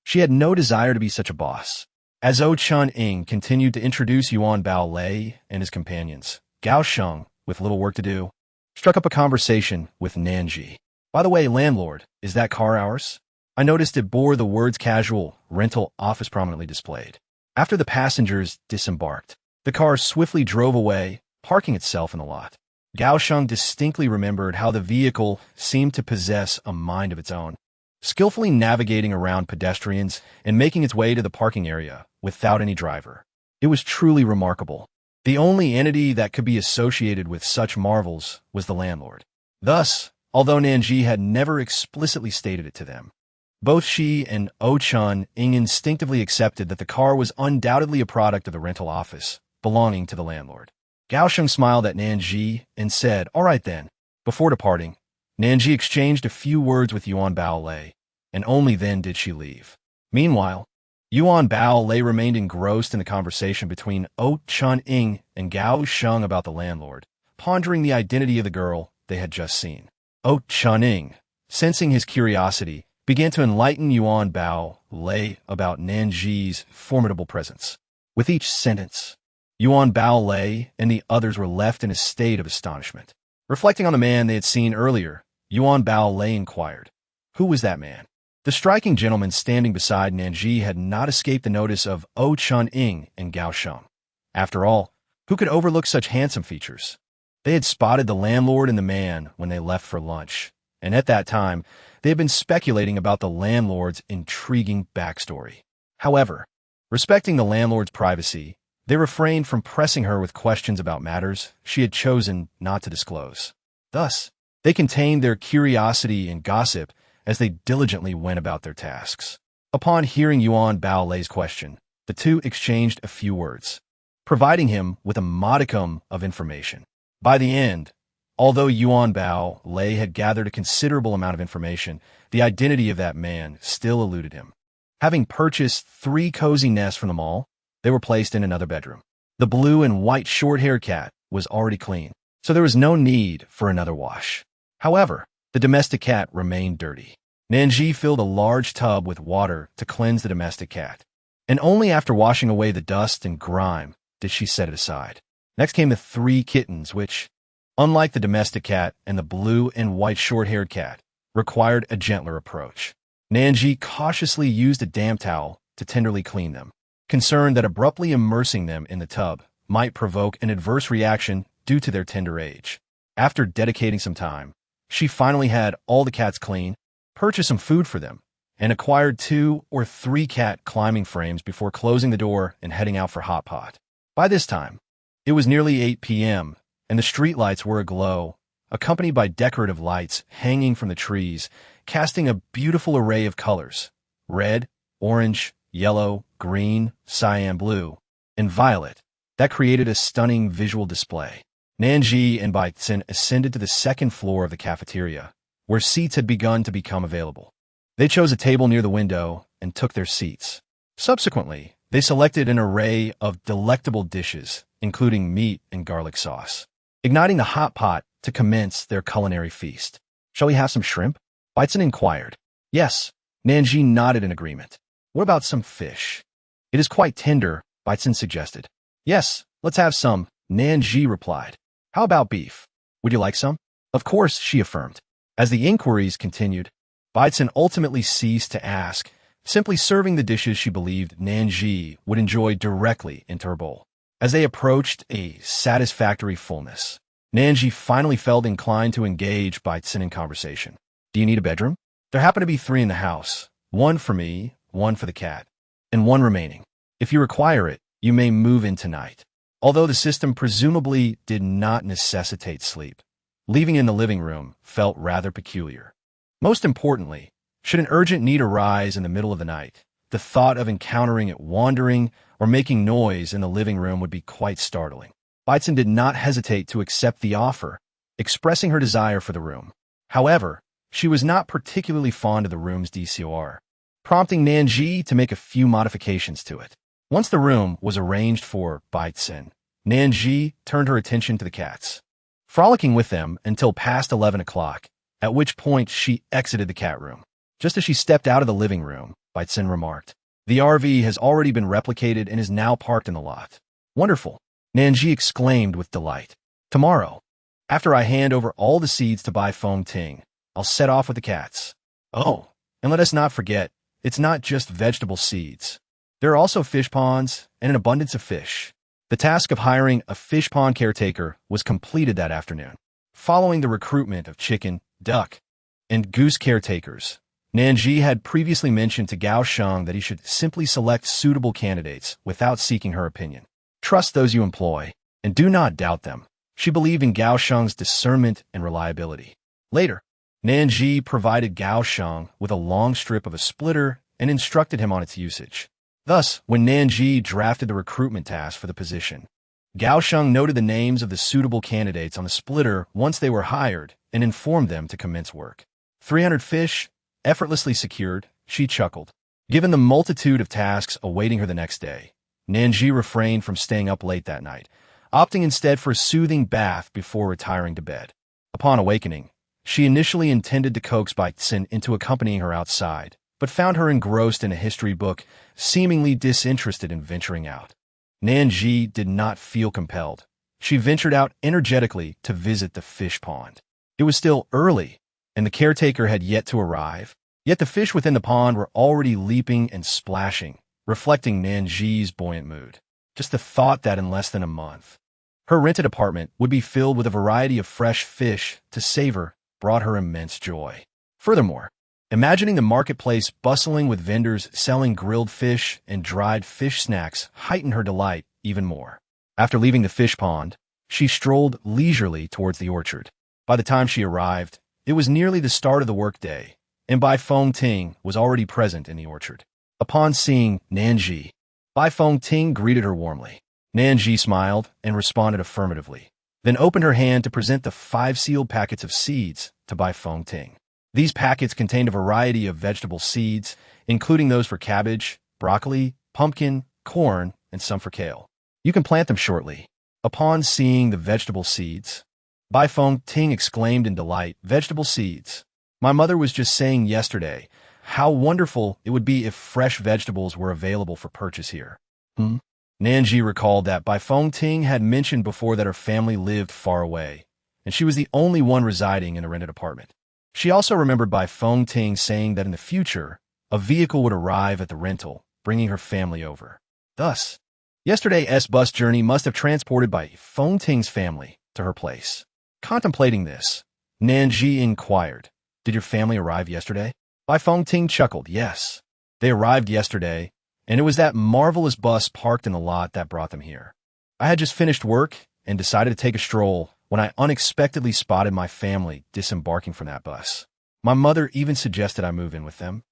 She had no desire to be such a boss. As Ochuning continued to introduce Yuan Bao Lei and his companions, Gao Sheng, with little work to do, struck up a conversation with Nan Zhi. By the way, landlord, is that car ours? I noticed it bore the words casual rental office prominently displayed. After the passengers disembarked, the car swiftly drove away, parking itself in the lot. Gao Sheng distinctly remembered how the vehicle seemed to possess a mind of its own, skillfully navigating around pedestrians and making its way to the parking area without any driver. It was truly remarkable. The only entity that could be associated with such marvels was the landlord. Thus, although Nan Zhi had never explicitly stated it to them, both she and Ochuning instinctively accepted that the car was undoubtedly a product of the rental office, belonging to the landlord. Gao Sheng smiled at Nan Zhi and said, "All right then." Before departing, Nan Zhi exchanged a few words with Yuan Bao Lei, and only then did she leave. Meanwhile, Yuan Bao Lei remained engrossed in the conversation between O Chun-ing and Gao Sheng about the landlord, pondering the identity of the girl they had just seen. O Chun-ing, sensing his curiosity, began to enlighten Yuan Bao Lei about Nan Zhi's formidable presence. With each sentence, Yuan Bao Lei and the others were left in a state of astonishment. Reflecting on the man they had seen earlier, Yuan Bao Lei inquired, "Who was that man?" The striking gentleman standing beside Nan Zhi had not escaped the notice of O Chun-ing and Gao Sheng. After all, who could overlook such handsome features? They had spotted the landlord and the man when they left for lunch, and at that time, they had been speculating about the landlord's intriguing backstory. However, respecting the landlord's privacy, they refrained from pressing her with questions about matters she had chosen not to disclose. Thus, they contained their curiosity and gossip as they diligently went about their tasks. Upon hearing Yuan Bao Lei's question, the two exchanged a few words, providing him with a modicum of information. By the end, although Yuan Bao Lei had gathered a considerable amount of information, the identity of that man still eluded him. Having purchased 3 cozy nests from the mall, they were placed in another bedroom. The blue and white short-haired cat was already clean, so there was no need for another wash. However, the domestic cat remained dirty. Nan Zhi filled a large tub with water to cleanse the domestic cat, and only after washing away the dust and grime did she set it aside. Next came the 3 kittens, which, unlike the domestic cat and the blue and white short-haired cat, required a gentler approach. Nan Zhi cautiously used a damp towel to tenderly clean them, concerned that abruptly immersing them in the tub might provoke an adverse reaction due to their tender age. After dedicating some time, she finally had all the cats clean, purchased some food for them, and acquired 2 or 3 cat climbing frames before closing the door and heading out for Hotpot. By this time, it was nearly 8 p.m., and the streetlights were aglow, accompanied by decorative lights hanging from the trees, casting a beautiful array of colors: red, orange, yellow, green, cyan blue, and violet, that created a stunning visual display. Nan Zhi and Bai Tsin ascended to the 2nd floor of the cafeteria, where seats had begun to become available. They chose a table near the window and took their seats. Subsequently, they selected an array of delectable dishes, including meat and garlic sauce, igniting the hot pot to commence their culinary feast. "Shall we have some shrimp?" Bai Tsin inquired. "Yes." Nan Zhi nodded in agreement. "What about some fish?" "It is quite tender," Bai Tsin suggested. "Yes, let's have some," Nan Zhi replied. "How about beef? Would you like some?" "Of course," she affirmed. As the inquiries continued, Bai Tsin ultimately ceased to ask, simply serving the dishes she believed Nan Zhi would enjoy directly into her bowl. As they approached a satisfactory fullness, Nan Zhi finally felt inclined to engage Bai Tsin in conversation. "Do you need a bedroom? There happen to be 3 in the house, 1 for me, 1 for the cat, and 1 remaining. If you require it, you may move in tonight." Although the system presumably did not necessitate sleep, leaving in the living room felt rather peculiar. Most importantly, should an urgent need arise in the middle of the night, the thought of encountering it wandering or making noise in the living room would be quite startling. Bai Tsin did not hesitate to accept the offer, expressing her desire for the room. However, she was not particularly fond of the room's decor, prompting Nan Zhi to make a few modifications to it. Once the room was arranged for Bai Tsin, Nan Zhi turned her attention to the cats, frolicking with them until past 11 o'clock, at which point she exited the cat room. Just as she stepped out of the living room, Bai Tsin remarked, "The RV has already been replicated and is now parked in the lot." "Wonderful," Nan Zhi exclaimed with delight. "Tomorrow, after I hand over all the seeds to Bai Feng Ting, I'll set off with the cats." "Oh, and let us not forget, it's not just vegetable seeds. There are also fish ponds and an abundance of fish." The task of hiring a fish pond caretaker was completed that afternoon. Following the recruitment of chicken, duck, and goose caretakers, Nan Zhi had previously mentioned to Gao Sheng that he should simply select suitable candidates without seeking her opinion. "Trust those you employ, and do not doubt them." She believed in Gao Sheng's discernment and reliability. Later, Nan Zhi provided Gao Sheng with a long strip of a splitter and instructed him on its usage. Thus, when Nan Zhi drafted the recruitment task for the position, Gao Sheng noted the names of the suitable candidates on the splitter once they were hired and informed them to commence work. 300 fish, effortlessly secured, she chuckled. Given the multitude of tasks awaiting her the next day, Nan Zhi refrained from staying up late that night, opting instead for a soothing bath before retiring to bed. Upon awakening, she initially intended to coax Baitsin into accompanying her outside, but found her engrossed in a history book, seemingly disinterested in venturing out. Nan Zhi did not feel compelled. She ventured out energetically to visit the fish pond. It was still early, and the caretaker had yet to arrive, yet the fish within the pond were already leaping and splashing, reflecting Nan Zhi's buoyant mood. Just the thought that in less than a month, her rented apartment would be filled with a variety of fresh fish to savor brought her immense joy. Furthermore, imagining the marketplace bustling with vendors selling grilled fish and dried fish snacks heightened her delight even more. After leaving the fish pond, she strolled leisurely towards the orchard. By the time she arrived, it was nearly the start of the workday, and Bai Feng Ting was already present in the orchard. Upon seeing Nan Zhi, Bai Feng Ting greeted her warmly. Nan Zhi smiled and responded affirmatively, then opened her hand to present the 5 sealed packets of seeds to Bai Feng Ting. These packets contained a variety of vegetable seeds, including those for cabbage, broccoli, pumpkin, corn, and some for kale. You can plant them shortly. Upon seeing the vegetable seeds, Bai Feng Ting exclaimed in delight, "Vegetable seeds! My mother was just saying yesterday how wonderful it would be if fresh vegetables were available for purchase here." Nan Zhi recalled that Bai Feng Ting had mentioned before that her family lived far away, and she was the only one residing in a rented apartment. She also remembered Bai Feng Ting saying that in the future, a vehicle would arrive at the rental, bringing her family over. Thus, yesterday's bus journey must have transported Bai Feng Ting's family to her place. Contemplating this, Nan Zhi inquired, "Did your family arrive yesterday?" Bai Feng Ting chuckled, "Yes. They arrived yesterday, and it was that marvelous bus parked in the lot that brought them here. I had just finished work and decided to take a stroll when I unexpectedly spotted my family disembarking from that bus. My mother even suggested I move in with them,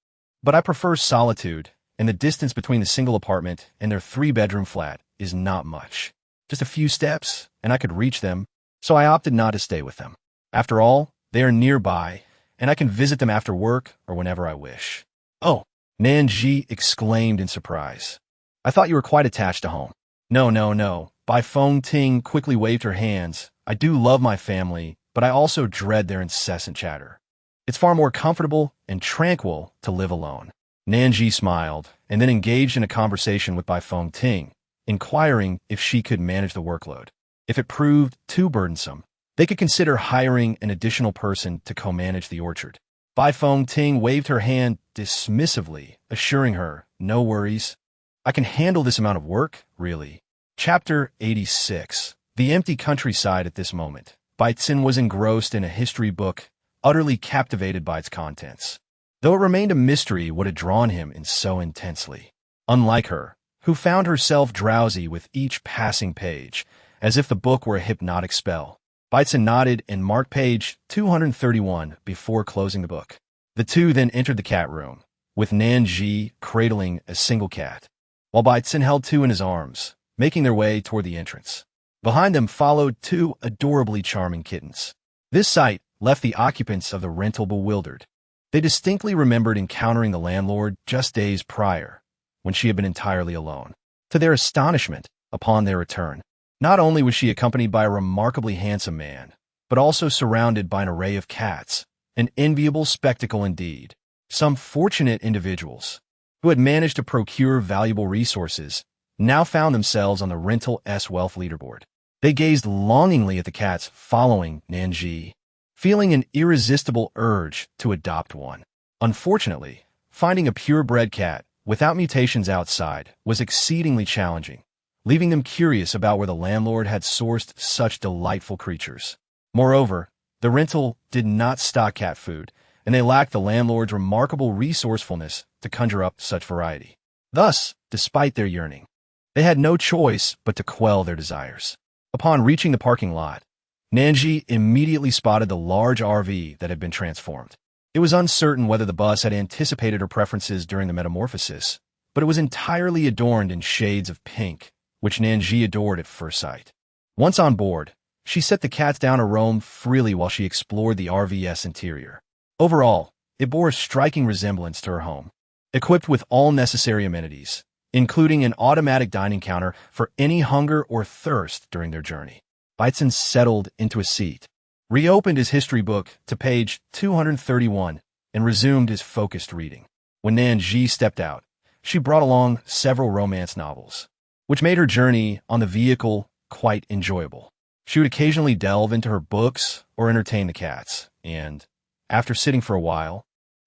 but I prefer solitude, and the distance between the single apartment and their 3-bedroom flat is not much. Just a few steps, and I could reach them, so I opted not to stay with them. After all, they are nearby, and I can visit them after work or whenever I wish." "Oh," Nan Zhi exclaimed in surprise. "I thought you were quite attached to home." No. Bai Feng Ting quickly waved her hands. "I do love my family, but I also dread their incessant chatter. It's far more comfortable and tranquil to live alone." Nan Zhi smiled and then engaged in a conversation with Bai Feng Ting, inquiring if she could manage the workload. If it proved too burdensome, they could consider hiring an additional person to co-manage the orchard. Bai Feng Ting waved her hand dismissively, assuring her, "No worries. I can handle this amount of work, really." Chapter 86. The empty countryside at this moment. Baitsin was engrossed in a history book, utterly captivated by its contents, though it remained a mystery what had drawn him in so intensely. Unlike her, who found herself drowsy with each passing page, as if the book were a hypnotic spell, Baitsin nodded and marked page 231 before closing the book. The two then entered the cat room, with Nan Zhi cradling a single cat, while Baitsin held 2 in his arms, making their way toward the entrance. Behind them followed 2 adorably charming kittens. This sight left the occupants of the rental bewildered. They distinctly remembered encountering the landlord just days prior, when she had been entirely alone. To their astonishment, upon their return, not only was she accompanied by a remarkably handsome man, but also surrounded by an array of cats, an enviable spectacle indeed. Some fortunate individuals, who had managed to procure valuable resources, now found themselves on the rental's wealth leaderboard. They gazed longingly at the cats following Nan Zhi, feeling an irresistible urge to adopt one. Unfortunately, finding a purebred cat without mutations outside was exceedingly challenging, leaving them curious about where the landlord had sourced such delightful creatures. Moreover, the rental did not stock cat food, and they lacked the landlord's remarkable resourcefulness to conjure up such variety. Thus, despite their yearning, they had no choice but to quell their desires. Upon reaching the parking lot, Nan Zhi immediately spotted the large RV that had been transformed. It was uncertain whether the bus had anticipated her preferences during the metamorphosis, but it was entirely adorned in shades of pink, which Nan Zhi adored at first sight. Once on board, she set the cats down to roam freely while she explored the RV's interior. Overall, it bore a striking resemblance to her home. equipped with all necessary amenities, including an automatic dining counter for any hunger or thirst during their journey. Beitzen settled into a seat, reopened his history book to page 231, and resumed his focused reading. When Nan Zhi stepped out, she brought along several romance novels, which made her journey on the vehicle quite enjoyable. She would occasionally delve into her books or entertain the cats, and, after sitting for a while,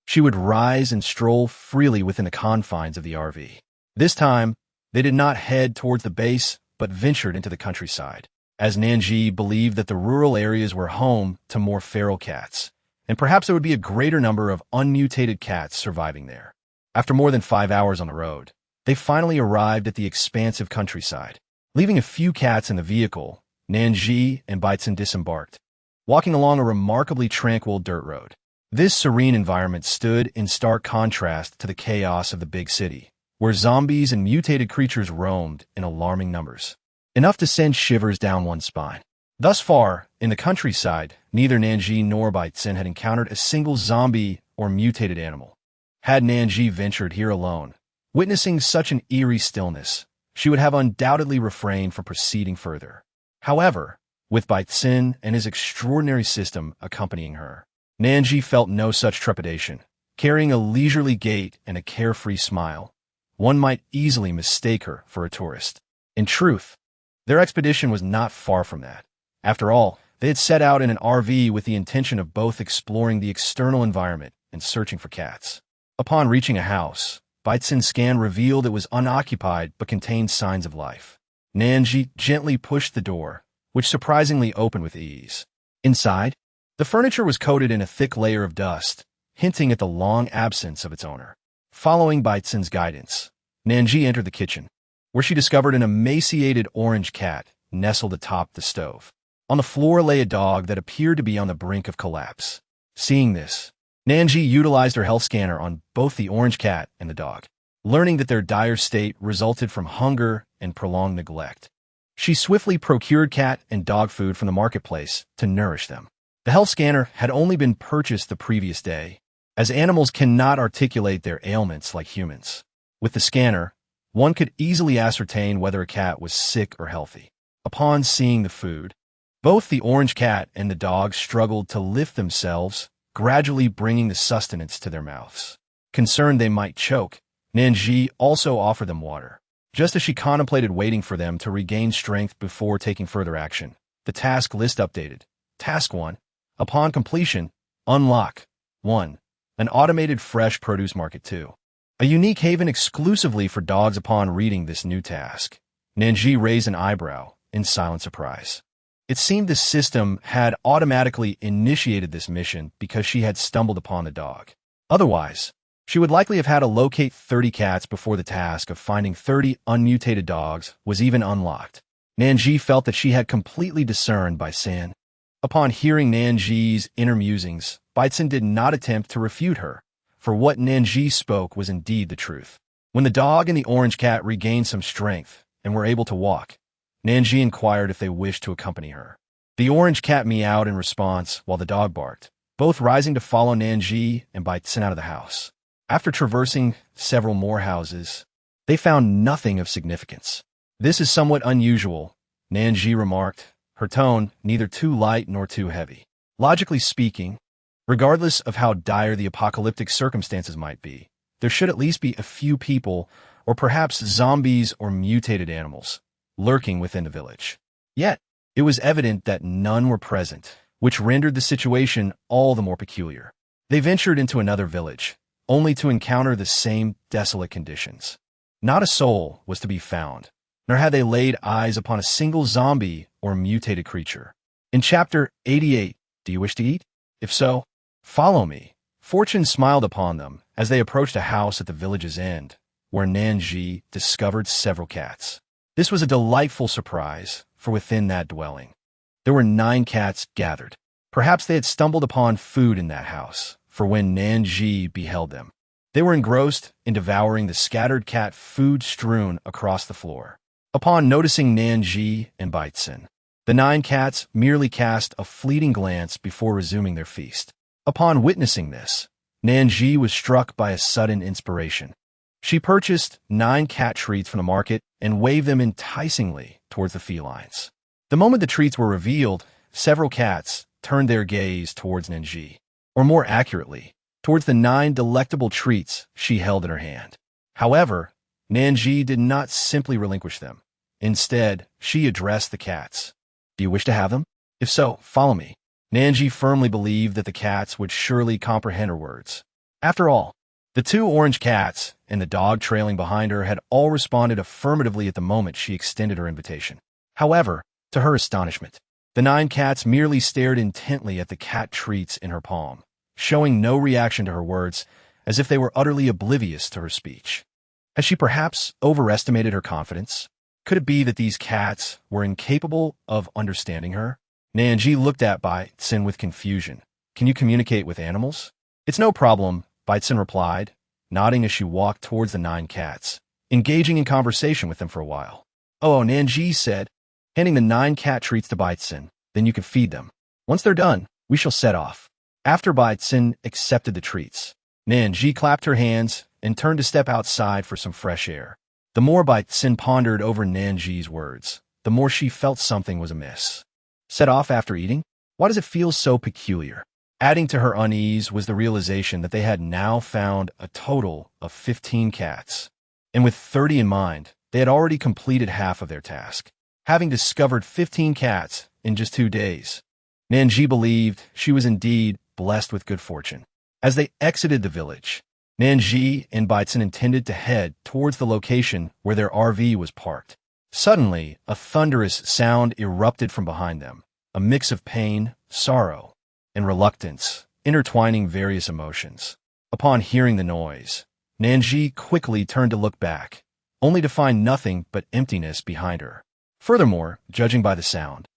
she would rise and stroll freely within the confines of the RV. This time, they did not head towards the base, but ventured into the countryside, as Nan Zhi believed that the rural areas were home to more feral cats, and perhaps there would be a greater number of unmutated cats surviving there. After more than 5 hours on the road, they finally arrived at the expansive countryside. Leaving a few cats in the vehicle, Nan Zhi and Beitzen disembarked, walking along a remarkably tranquil dirt road. This serene environment stood in stark contrast to the chaos of the big city, where zombies and mutated creatures roamed in alarming numbers, enough to send shivers down one's spine. Thus far, in the countryside, neither Nan Zhi nor Beitzen had encountered a single zombie or mutated animal. Had Nan Zhi ventured here alone, witnessing such an eerie stillness, she would have undoubtedly refrained from proceeding further. However, with Beitzen and his extraordinary system accompanying her, Nan Zhi felt no such trepidation. Carrying a leisurely gait and a carefree smile, one might easily mistake her for a tourist. In truth, their expedition was not far from that. After all, they had set out in an RV with the intention of both exploring the external environment and searching for cats. Upon reaching a house, Beitzen's scan revealed it was unoccupied but contained signs of life. Nan Zhi gently pushed the door, which surprisingly opened with ease. Inside, the furniture was coated in a thick layer of dust, hinting at the long absence of its owner. Following Beitzen's guidance, Nan Zhi entered the kitchen, where she discovered an emaciated orange cat nestled atop the stove. On the floor lay a dog that appeared to be on the brink of collapse. Seeing this, Nan Zhi utilized her health scanner on both the orange cat and the dog, learning that their dire state resulted from hunger and prolonged neglect. She swiftly procured cat and dog food from the marketplace to nourish them. The health scanner had only been purchased the previous day, as animals cannot articulate their ailments like humans. With the scanner, one could easily ascertain whether a cat was sick or healthy. Upon seeing the food, both the orange cat and the dog struggled to lift themselves, gradually bringing the sustenance to their mouths. Concerned they might choke, Nan Zhi also offered them water. Just as she contemplated waiting for them to regain strength before taking further action, the task list updated. Task 1. Upon completion, unlock 1. An automated fresh produce market 2. A unique haven exclusively for dogs. Upon reading this new task, Nan Zhi raised an eyebrow in silent surprise. It seemed the system had automatically initiated this mission because she had stumbled upon the dog. Otherwise, she would likely have had to locate 30 cats before the task of finding 30 unmutated dogs was even unlocked. Nan Zhi felt that she had completely discerned Beitzen. Upon hearing Nan Zhi's inner musings, Beitzen did not attempt to refute her, for what Nan Zhi spoke was indeed the truth. When the dog and the orange cat regained some strength and were able to walk, Nan Zhi inquired if they wished to accompany her. The orange cat meowed in response while the dog barked, both rising to follow Nan Zhi and Beitzen out of the house. After traversing several more houses, they found nothing of significance. "This is somewhat unusual," Nan Zhi remarked, her tone neither too light nor too heavy. Logically speaking, regardless of how dire the apocalyptic circumstances might be, there should at least be a few people, or perhaps zombies or mutated animals, lurking within the village. Yet, it was evident that none were present, which rendered the situation all the more peculiar. They ventured into another village, only to encounter the same desolate conditions. Not a soul was to be found, nor had they laid eyes upon a single zombie or mutated creature. In Chapter 88, do you wish to eat? If so, follow me. Fortune smiled upon them as they approached a house at the village's end, where Nan Zhi discovered several cats. This was a delightful surprise, for within that dwelling, there were 9 cats gathered. Perhaps they had stumbled upon food in that house, for when Nan Zhi beheld them, they were engrossed in devouring the scattered cat food strewn across the floor. Upon noticing Nan Zhi and Beitzen, the 9 cats merely cast a fleeting glance before resuming their feast. Upon witnessing this, Nan Zhi was struck by a sudden inspiration. She purchased 9 cat treats from the market and waved them enticingly towards the felines. The moment the treats were revealed, several cats turned their gaze towards Nan Zhi, or more accurately, towards the 9 delectable treats she held in her hand. However, Nan Zhi did not simply relinquish them. Instead, she addressed the cats. "Do you wish to have them? If so, follow me." Nan Zhi firmly believed that the cats would surely comprehend her words. After all, the 2 orange cats and the dog trailing behind her had all responded affirmatively at the moment she extended her invitation. However, to her astonishment, the 9 cats merely stared intently at the cat treats in her palm, showing no reaction to her words, as if they were utterly oblivious to her speech. Had she perhaps overestimated her confidence? Could it be that these cats were incapable of understanding her? Nan Zhi looked at Bai-Tsin with confusion. "Can you communicate with animals?" "It's no problem," Bai-Tsin replied, nodding as she walked towards the 9 cats, engaging in conversation with them for a while. "Oh," Nan Zhi said, handing the 9 cat treats to Bai-Tsin. "Then you can feed them. Once they're done, we shall set off." After Bai-Tsin accepted the treats, Nan Zhi clapped her hands and turned to step outside for some fresh air. The more Bai-Tsin pondered over Nan Zhi's words, the more she felt something was amiss. Set off after eating? Why does it feel so peculiar? Adding to her unease was the realization that they had now found a total of 15 cats. And with 30 in mind, they had already completed half of their task. Having discovered 15 cats in just 2 days, Nan Zhi believed she was indeed blessed with good fortune. As they exited the village, Nan Zhi and Bai-Tsin intended to head towards the location where their RV was parked. Suddenly, a thunderous sound erupted from behind them, a mix of pain, sorrow, and reluctance, intertwining various emotions. Upon hearing the noise, Nan Zhi quickly turned to look back, only to find nothing but emptiness behind her. Furthermore, judging by the sound,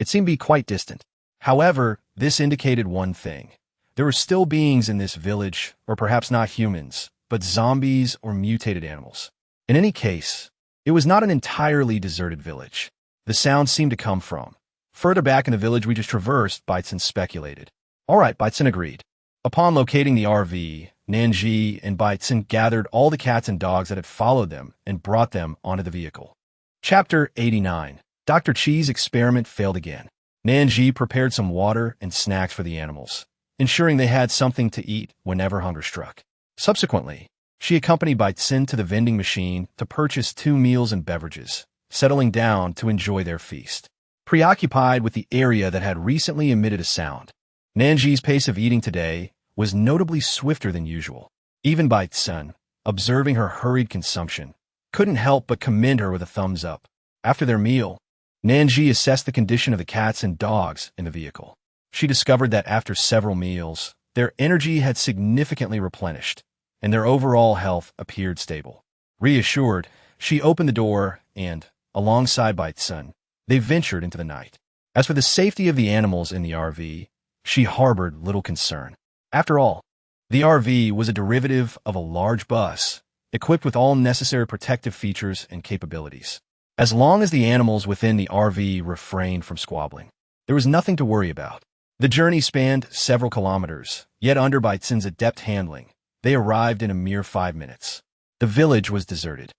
it seemed to be quite distant. However, this indicated one thing. There were still beings in this village, or perhaps not humans, but zombies or mutated animals. In any case, it was not an entirely deserted village. The sound seemed to come from further back in the village we just traversed, Bai-Tsin speculated. "All right," Bai-Tsin agreed. Upon locating the RV, Nan Zhi and Bai-Tsin gathered all the cats and dogs that had followed them and brought them onto the vehicle. Chapter 89. Dr. Chi's experiment failed again. Nan Zhi prepared some water and snacks for the animals, ensuring they had something to eat whenever hunger struck. Subsequently, she accompanied Bai-Tsin to the vending machine to purchase 2 meals and beverages, settling down to enjoy their feast. Preoccupied with the area that had recently emitted a sound, Nan Zhi's pace of eating today was notably swifter than usual. Even Bai-Tsin, observing her hurried consumption, couldn't help but commend her with a thumbs up. After their meal, Nan Zhi assessed the condition of the cats and dogs in the vehicle. She discovered that after several meals, their energy had significantly replenished, and their overall health appeared stable. Reassured, she opened the door and, alongside Bai-Tsin, they ventured into the night. As for the safety of the animals in the RV, she harbored little concern. After all, the RV was a derivative of a large bus, equipped with all necessary protective features and capabilities. As long as the animals within the RV refrained from squabbling, there was nothing to worry about. The journey spanned several kilometers, yet under Bai-Tsin's adept handling, they arrived in a mere 5 minutes. The village was deserted.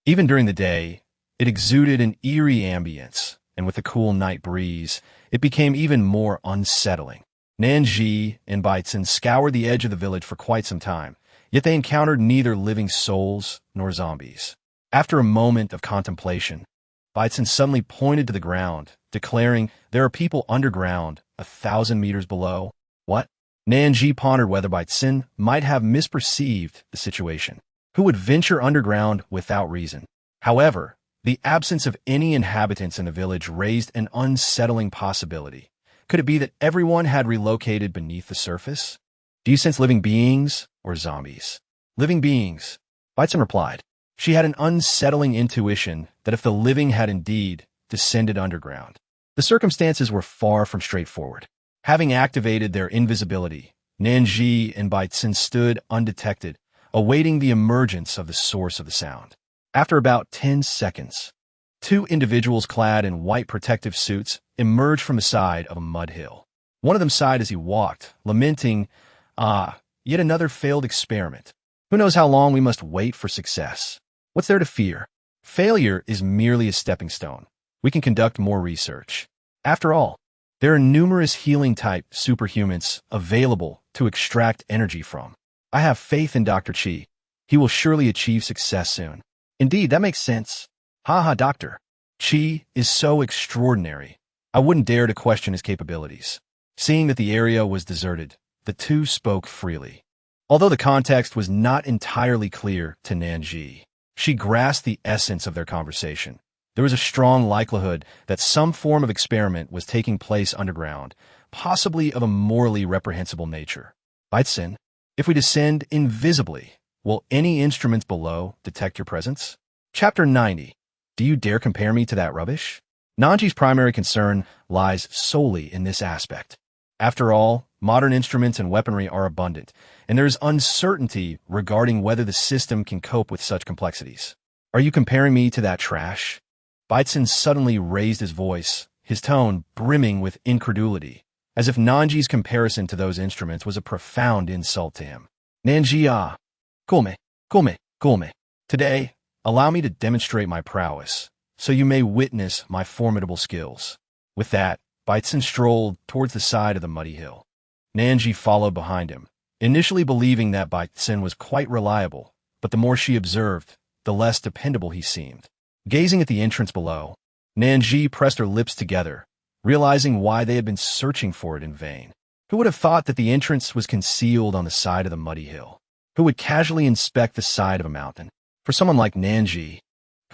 Even during the day, it exuded an eerie ambience, and with the cool night breeze, it became even more unsettling. Nan Zhi and Bai-Tsin scoured the edge of the village for quite some time, yet they encountered neither living souls nor zombies. After a moment of contemplation, Bai-Tsin suddenly pointed to the ground, declaring, "There are people underground, 1,000 meters below." What? Nan Zhi pondered whether Bai-Tsin might have misperceived the situation. Who would venture underground without reason? However, the absence of any inhabitants in the village raised an unsettling possibility. Could it be that everyone had relocated beneath the surface? "Do you sense living beings or zombies?" "Living beings," Bai-Tsin replied. She had an unsettling intuition that if the living had indeed descended underground, the circumstances were far from straightforward. Having activated their invisibility, Nan Zhi and Bai-Tsin stood undetected, awaiting the emergence of the source of the sound. After about 10 seconds, 2 individuals clad in white protective suits emerged from the side of a mud hill. One of them sighed as he walked, lamenting, yet another failed experiment. Who knows how long we must wait for success? What's there to fear? Failure is merely a stepping stone. We can conduct more research. After all, there are numerous healing-type superhumans available to extract energy from. I have faith in Dr. Chi. He will surely achieve success soon. Indeed, that makes sense. Haha, Doctor. Chi is so extraordinary. I wouldn't dare to question his capabilities. Seeing that the area was deserted, the two spoke freely. Although the context was not entirely clear to Nan Zhi, she grasped the essence of their conversation. There was a strong likelihood that some form of experiment was taking place underground, possibly of a morally reprehensible nature. Baitzen, if we descend invisibly, will any instruments below detect your presence? Chapter 90. Do you dare compare me to that rubbish? Nan Zhi's primary concern lies solely in this aspect. After all, modern instruments and weaponry are abundant, and there is uncertainty regarding whether the system can cope with such complexities. Are you comparing me to that trash? Baitzen suddenly raised his voice, his tone brimming with incredulity, as if Nan Zhi's comparison to those instruments was a profound insult to him. Nan Zhi, Kulme. Today, allow me to demonstrate my prowess, so you may witness my formidable skills. With that, Baitzen strolled towards the side of the muddy hill. Nan Zhi followed behind him, initially believing that Baitzen was quite reliable, but the more she observed, the less dependable he seemed. Gazing at the entrance below, Nan Zhi pressed her lips together, realizing why they had been searching for it in vain. Who would have thought that the entrance was concealed on the side of the muddy hill? Who would casually inspect the side of a mountain? For someone like Nan Zhi,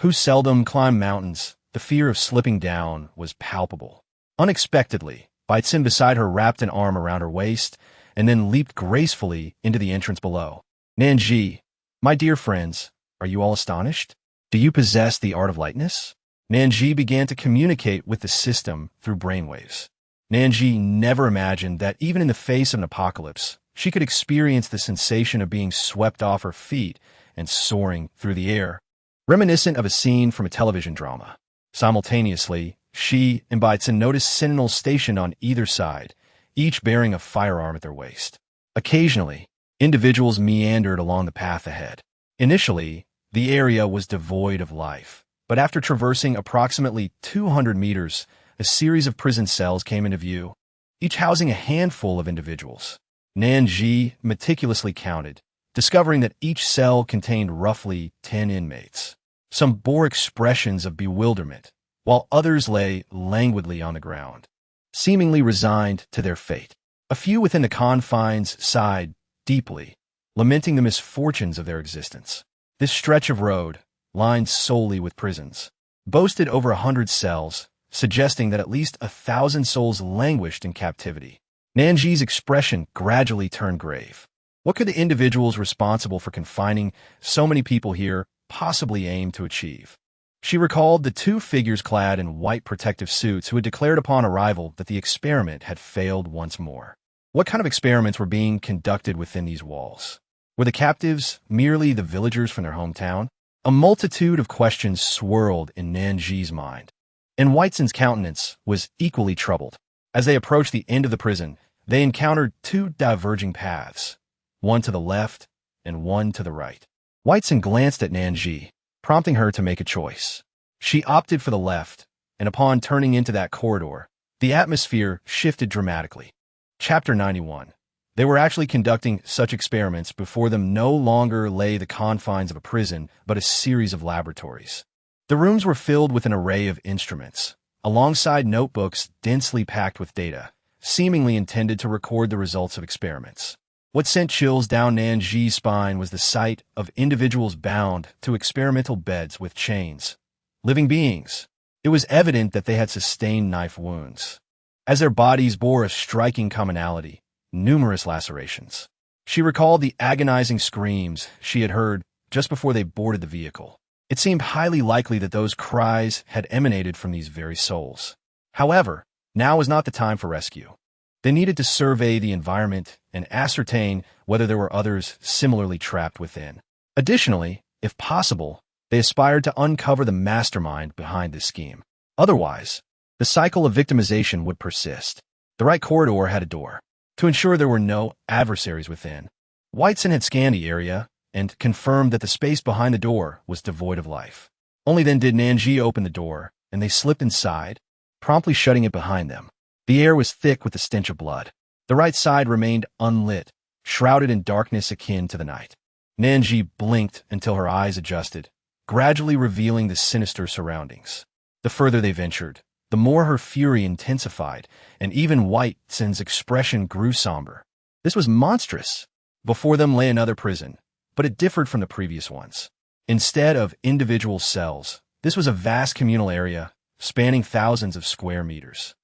who seldom climbed mountains, the fear of slipping down was palpable. Unexpectedly, Baitzen beside her wrapped an arm around her waist and then leaped gracefully into the entrance below. Nan Zhi, my dear friends, are you all astonished? Do you possess the art of lightness? Nan Zhi began to communicate with the system through brainwaves. Nan Zhi never imagined that even in the face of an apocalypse, she could experience the sensation of being swept off her feet and soaring through the air, reminiscent of a scene from a television drama. Simultaneously, she and Baitzen noticed sentinels stationed on either side, each bearing a firearm at their waist. Occasionally, individuals meandered along the path ahead. Initially, the area was devoid of life, but after traversing approximately 200 meters, a series of prison cells came into view, each housing a handful of individuals. Nan Zhi meticulously counted, discovering that each cell contained roughly 10 inmates. Some bore expressions of bewilderment, while others lay languidly on the ground, seemingly resigned to their fate. A few within the confines sighed deeply, lamenting the misfortunes of their existence. This stretch of road, lined solely with prisons, boasted over 100 cells, suggesting that at least 1,000 souls languished in captivity. Nan Zhi's expression gradually turned grave. What could the individuals responsible for confining so many people here possibly aim to achieve? She recalled the two figures clad in white protective suits who had declared upon arrival that the experiment had failed once more. What kind of experiments were being conducted within these walls? Were the captives merely the villagers from their hometown? A multitude of questions swirled in Nan Zhi's mind, and Weitzen's countenance was equally troubled. As they approached the end of the prison, they encountered two diverging paths, one to the left and one to the right. Weitzen glanced at Nan Zhi, prompting her to make a choice. She opted for the left, and upon turning into that corridor, the atmosphere shifted dramatically. Chapter 91. They were actually conducting such experiments before them no longer lay the confines of a prison, but a series of laboratories. The rooms were filled with an array of instruments, alongside notebooks densely packed with data, seemingly intended to record the results of experiments. What sent chills down Nan Zhi's spine was the sight of individuals bound to experimental beds with chains. Living beings. It was evident that they had sustained knife wounds, as their bodies bore a striking commonality: numerous lacerations. She recalled the agonizing screams she had heard just before they boarded the vehicle. It seemed highly likely that those cries had emanated from these very souls. However, now was not the time for rescue. They needed to survey the environment and ascertain whether there were others similarly trapped within. Additionally, if possible, they aspired to uncover the mastermind behind this scheme. Otherwise, the cycle of victimization would persist. The right corridor had a door, to ensure there were no adversaries within. Weitzen had scanned the area, and confirmed that the space behind the door was devoid of life. Only then did Nan Zhi open the door, and they slipped inside, promptly shutting it behind them. The air was thick with the stench of blood. The right side remained unlit, shrouded in darkness akin to the night. Nan Zhi blinked until her eyes adjusted, gradually revealing the sinister surroundings. The further they ventured, the more her fury intensified, and even White Sin's expression grew somber. This was monstrous. Before them lay another prison, but it differed from the previous ones. Instead of individual cells, this was a vast communal area spanning thousands of square meters.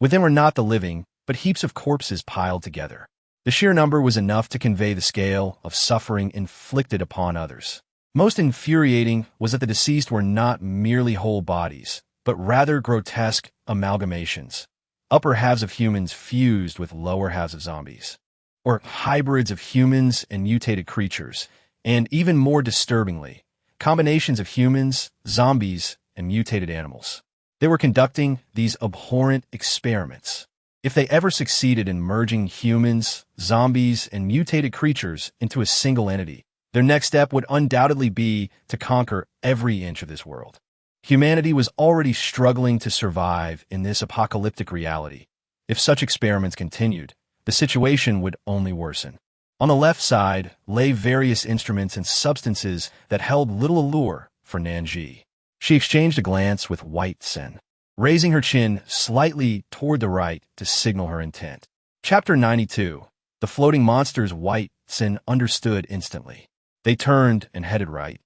Within were not the living, but heaps of corpses piled together. The sheer number was enough to convey the scale of suffering inflicted upon others. Most infuriating was that the deceased were not merely whole bodies, but rather grotesque amalgamations, upper halves of humans fused with lower halves of zombies, or hybrids of humans and mutated creatures, and even more disturbingly, combinations of humans, zombies, and mutated animals. They were conducting these abhorrent experiments. If they ever succeeded in merging humans, zombies, and mutated creatures into a single entity, their next step would undoubtedly be to conquer every inch of this world. Humanity was already struggling to survive in this apocalyptic reality. If such experiments continued, the situation would only worsen. On the left side lay various instruments and substances that held little allure for Nan Zhi. She exchanged a glance with White Sin, raising her chin slightly toward the right to signal her intent. Chapter 92. The floating monsters. White Sin understood instantly. They turned and headed right,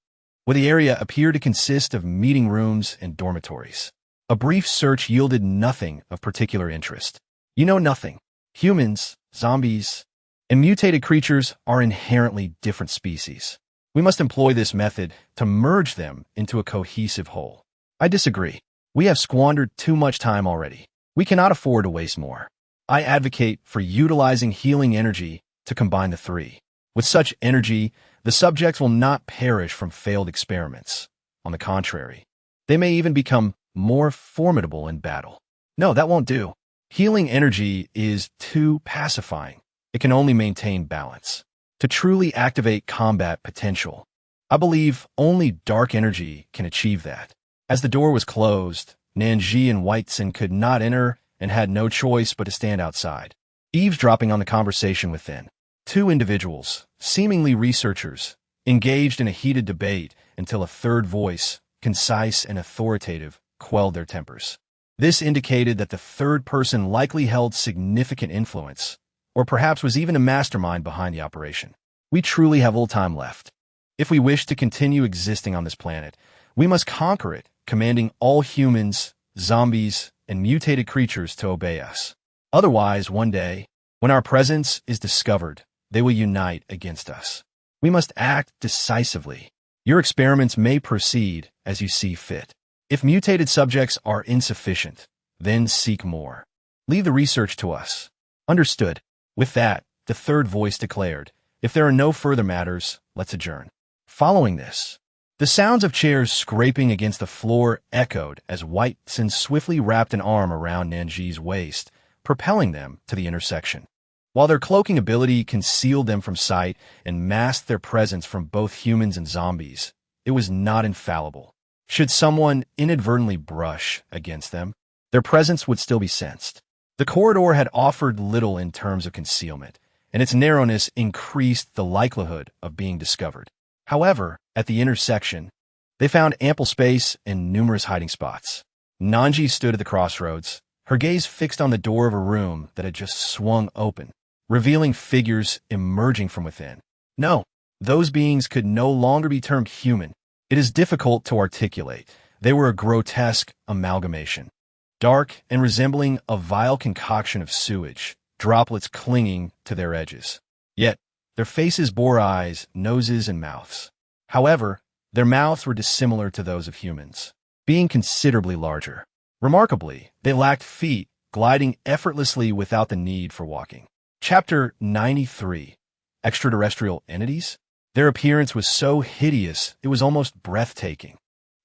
where the area appeared to consist of meeting rooms and dormitories. A brief search yielded nothing of particular interest. You know nothing. Humans, zombies, and mutated creatures are inherently different species. We must employ this method to merge them into a cohesive whole. I disagree. We have squandered too much time already. We cannot afford to waste more. I advocate for utilizing healing energy to combine the three. With such energy, the subjects will not perish from failed experiments. On the contrary, they may even become more formidable in battle. No, that won't do. Healing energy is too pacifying. It can only maintain balance. To truly activate combat potential, I believe only dark energy can achieve that. As the door was closed, Nan Zhi and White Sin could not enter and had no choice but to stand outside, eavesdropping on the conversation within. Two individuals, seemingly researchers, engaged in a heated debate until a third voice, concise and authoritative, quelled their tempers. This indicated that the third person likely held significant influence, or perhaps was even a mastermind behind the operation. We truly have little time left. If we wish to continue existing on this planet, we must conquer it, commanding all humans, zombies, and mutated creatures to obey us. Otherwise, one day, when our presence is discovered, they will unite against us. We must act decisively. Your experiments may proceed as you see fit. If mutated subjects are insufficient, then seek more. Leave the research to us. Understood. With that, the third voice declared, if there are no further matters, let's adjourn. Following this, the sounds of chairs scraping against the floor echoed as White Sin swiftly wrapped an arm around Nan Zhi's waist, propelling them to the intersection. While their cloaking ability concealed them from sight and masked their presence from both humans and zombies, it was not infallible. Should someone inadvertently brush against them, their presence would still be sensed. The corridor had offered little in terms of concealment, and its narrowness increased the likelihood of being discovered. However, at the intersection, they found ample space and numerous hiding spots. Nan Zhi stood at the crossroads, her gaze fixed on the door of a room that had just swung open, revealing figures emerging from within. No, those beings could no longer be termed human. It is difficult to articulate. They were a grotesque amalgamation, dark and resembling a vile concoction of sewage, droplets clinging to their edges. Yet, their faces bore eyes, noses, and mouths. However, their mouths were dissimilar to those of humans, being considerably larger. Remarkably, they lacked feet, gliding effortlessly without the need for walking. Chapter 93. Extraterrestrial Entities? Their appearance was so hideous it was almost breathtaking.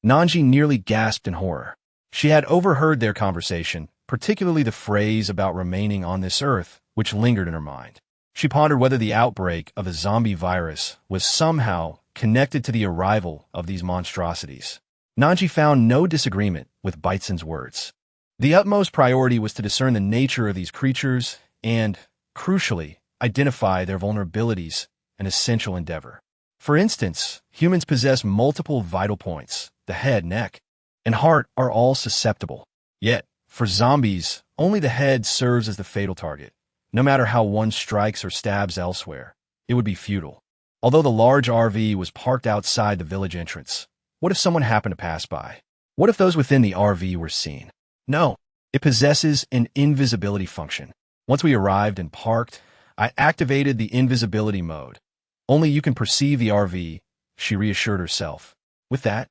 Nan Zhi nearly gasped in horror. She had overheard their conversation, particularly the phrase about remaining on this earth, which lingered in her mind. She pondered whether the outbreak of a zombie virus was somehow connected to the arrival of these monstrosities. Nan Zhi found no disagreement with Baitsen's words. The utmost priority was to discern the nature of these creatures and, crucially, identify their vulnerabilities, an essential endeavor. For instance, humans possess multiple vital points. The head, neck, and heart are all susceptible. Yet, for zombies, only the head serves as the fatal target. No matter how one strikes or stabs elsewhere, it would be futile. Although the large RV was parked outside the village entrance, what if someone happened to pass by? What if those within the RV were seen? No, it possesses an invisibility function. Once we arrived and parked, I activated the invisibility mode. Only you can perceive the RV, she reassured herself. With that,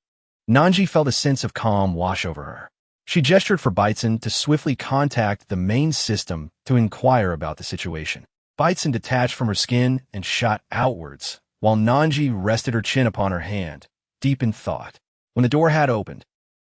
Nan Zhi felt a sense of calm wash over her. She gestured for Baitsen to swiftly contact the main system to inquire about the situation. Baitsen detached from her skin and shot outwards, while Nan Zhi rested her chin upon her hand, deep in thought. When the door had opened,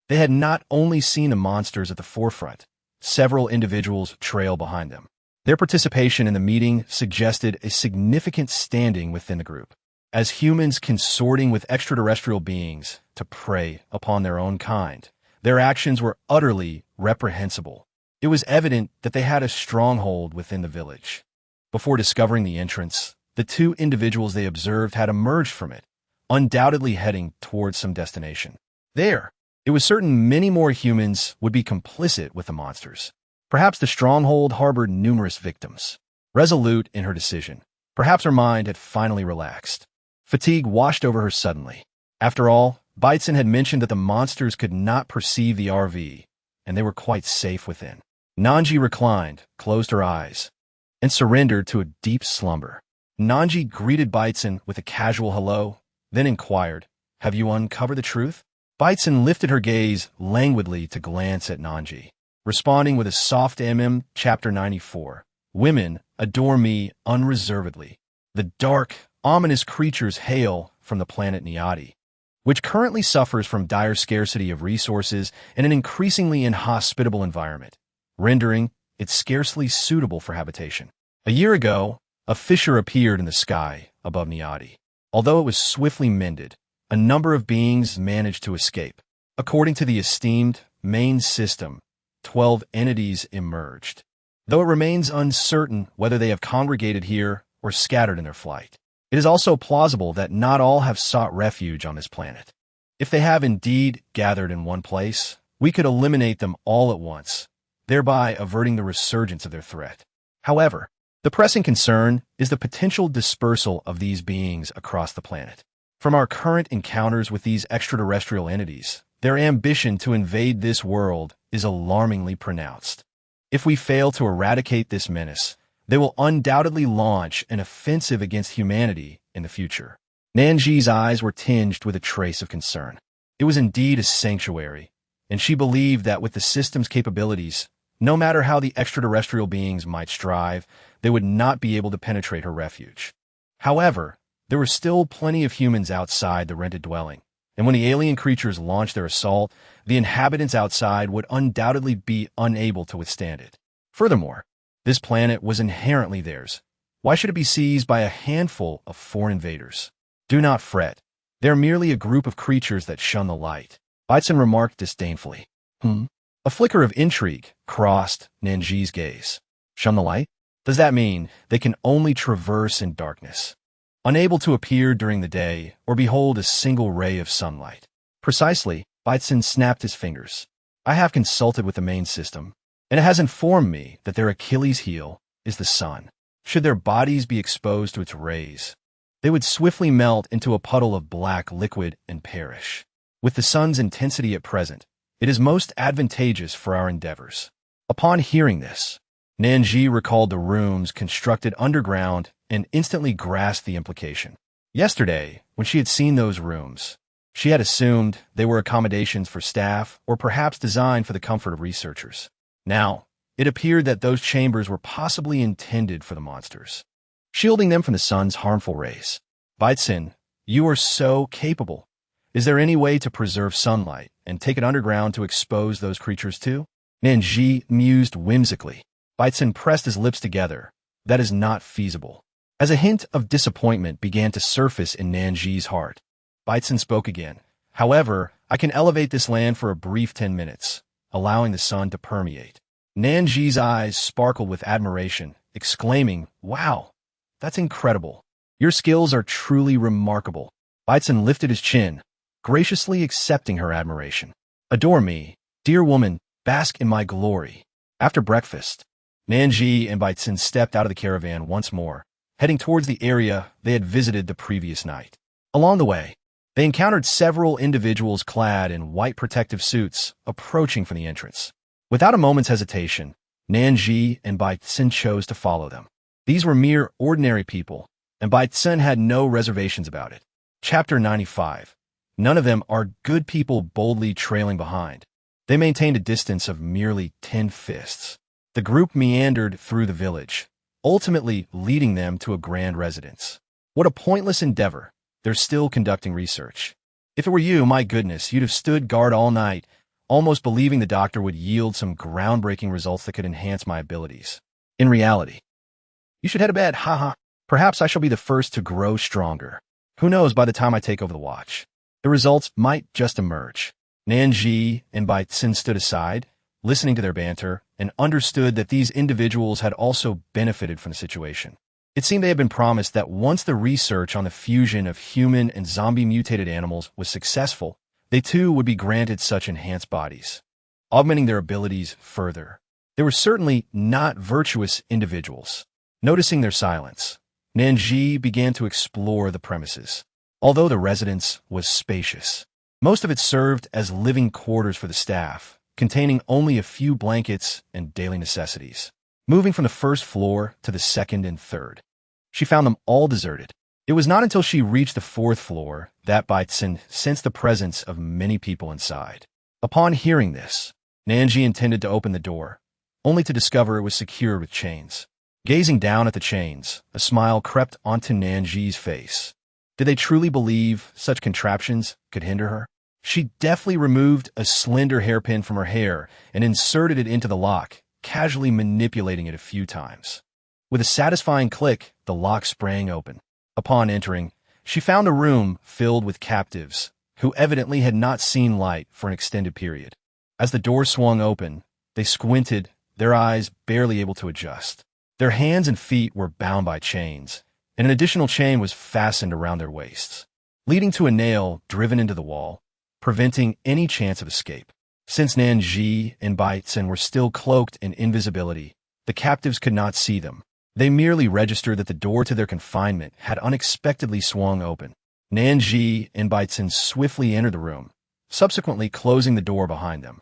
they had not only seen the monsters at the forefront, several individuals trailed behind them. Their participation in the meeting suggested a significant standing within the group. As humans consorting with extraterrestrial beings to prey upon their own kind, their actions were utterly reprehensible. It was evident that they had a stronghold within the village. Before discovering the entrance, the two individuals they observed had emerged from it, undoubtedly heading towards some destination. There, it was certain many more humans would be complicit with the monsters. Perhaps the stronghold harbored numerous victims. Resolute in her decision, perhaps her mind had finally relaxed. Fatigue washed over her suddenly. After all, Baitsen had mentioned that the monsters could not perceive the RV, and they were quite safe within. Nan Zhi reclined, closed her eyes, and surrendered to a deep slumber. Nan Zhi greeted Baitsen with a casual hello, then inquired, "Have you uncovered the truth?" Baitsen lifted her gaze languidly to glance at Nan Zhi, responding with a soft Chapter 94. Women adore me unreservedly. The dark, ominous creatures hail from the planet Niati, which currently suffers from dire scarcity of resources and an increasingly inhospitable environment, rendering it scarcely suitable for habitation. A year ago, a fissure appeared in the sky above Niati. Although it was swiftly mended, a number of beings managed to escape. According to the esteemed main system, 12 entities emerged, though it remains uncertain whether they have congregated here or scattered in their flight. It is also plausible that not all have sought refuge on this planet. If they have indeed gathered in one place, we could eliminate them all at once, thereby averting the resurgence of their threat. However, the pressing concern is the potential dispersal of these beings across the planet. From our current encounters with these extraterrestrial entities, their ambition to invade this world is alarmingly pronounced. If we fail to eradicate this menace, they will undoubtedly launch an offensive against humanity in the future. Nan Zhi's eyes were tinged with a trace of concern. It was indeed a sanctuary, and she believed that with the system's capabilities, no matter how the extraterrestrial beings might strive, they would not be able to penetrate her refuge. However, there were still plenty of humans outside the rented dwelling, and when the alien creatures launched their assault, the inhabitants outside would undoubtedly be unable to withstand it. Furthermore, this planet was inherently theirs. Why should it be seized by a handful of foreign invaders? Do not fret. They're merely a group of creatures that shun the light, Baitsen remarked disdainfully. A flicker of intrigue crossed Nan Zhi's gaze. Shun the light? Does that mean they can only traverse in darkness, unable to appear during the day or behold a single ray of sunlight? Precisely, Baitsen snapped his fingers. I have consulted with the main system, and it has informed me that their Achilles heel is the sun. Should their bodies be exposed to its rays, they would swiftly melt into a puddle of black liquid and perish. With the sun's intensity at present, it is most advantageous for our endeavors. Upon hearing this, Nan Zhi recalled the rooms constructed underground and instantly grasped the implication. Yesterday, when she had seen those rooms, she had assumed they were accommodations for staff or perhaps designed for the comfort of researchers. Now, it appeared that those chambers were possibly intended for the monsters, shielding them from the sun's harmful rays. Baitsen, you are so capable. Is there any way to preserve sunlight and take it underground to expose those creatures too? Nan Zhi mused whimsically. Baitsen pressed his lips together, That is not feasible. As a hint of disappointment began to surface in Nan Zhi's heart, Baitzen spoke again. However, I can elevate this land for a brief 10 minutes, allowing the sun to permeate. Nan Zhi's eyes sparkled with admiration, exclaiming, "Wow, that's incredible. Your skills are truly remarkable." Baitzen lifted his chin, graciously accepting her admiration. "Adore me, dear woman, bask in my glory." After breakfast, Nan Zhi and Baitzen stepped out of the caravan once more, heading towards the area they had visited the previous night. Along the way, they encountered several individuals clad in white protective suits approaching from the entrance. Without a moment's hesitation, Nan Zhi and Baitzen chose to follow them. These were mere ordinary people, and Baitzen had no reservations about it. Chapter 95. None of them are good people boldly trailing behind. They maintained a distance of merely 10 fists. The group meandered through the village, ultimately leading them to a grand residence. What a pointless endeavor. They're still conducting research. If it were you, my goodness, you'd have stood guard all night, almost believing the doctor would yield some groundbreaking results that could enhance my abilities. In reality, you should head to bed, haha. Perhaps I shall be the first to grow stronger. Who knows by the time I take over the watch? The results might just emerge. Nan Zhi and Baitzen stood aside, listening to their banter, and understood that these individuals had also benefited from the situation. It seemed they had been promised that once the research on the fusion of human and zombie-mutated animals was successful, they too would be granted such enhanced bodies, augmenting their abilities further. They were certainly not virtuous individuals. Noticing their silence, Nan Zhi began to explore the premises. Although the residence was spacious, most of it served as living quarters for the staff, containing only a few blankets and daily necessities. Moving from the first floor to the second and third, she found them all deserted. It was not until she reached the fourth floor that Baitzen sensed the presence of many people inside. Upon hearing this, Nan Zhi intended to open the door, only to discover it was secured with chains. Gazing down at the chains, a smile crept onto Nan Zhi's face. Did they truly believe such contraptions could hinder her? She deftly removed a slender hairpin from her hair and inserted it into the lock, casually manipulating it a few times. With a satisfying click, the lock sprang open. Upon entering, she found a room filled with captives, who evidently had not seen light for an extended period. As the door swung open, they squinted, their eyes barely able to adjust. Their hands and feet were bound by chains, and an additional chain was fastened around their waists, leading to a nail driven into the wall, preventing any chance of escape. Since Nan Zhi and Baitzen were still cloaked in invisibility, the captives could not see them. They merely registered that the door to their confinement had unexpectedly swung open. Nan Zhi and Baitzen swiftly entered the room, subsequently closing the door behind them.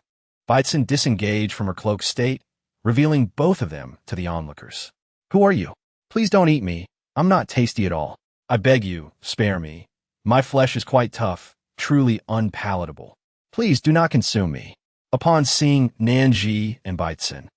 Baitzen disengaged from her cloaked state, revealing both of them to the onlookers. "Who are you? Please don't eat me. I'm not tasty at all. I beg you, spare me. My flesh is quite tough, truly unpalatable. Please do not consume me." Upon seeing Nan Zhi and Baitzen,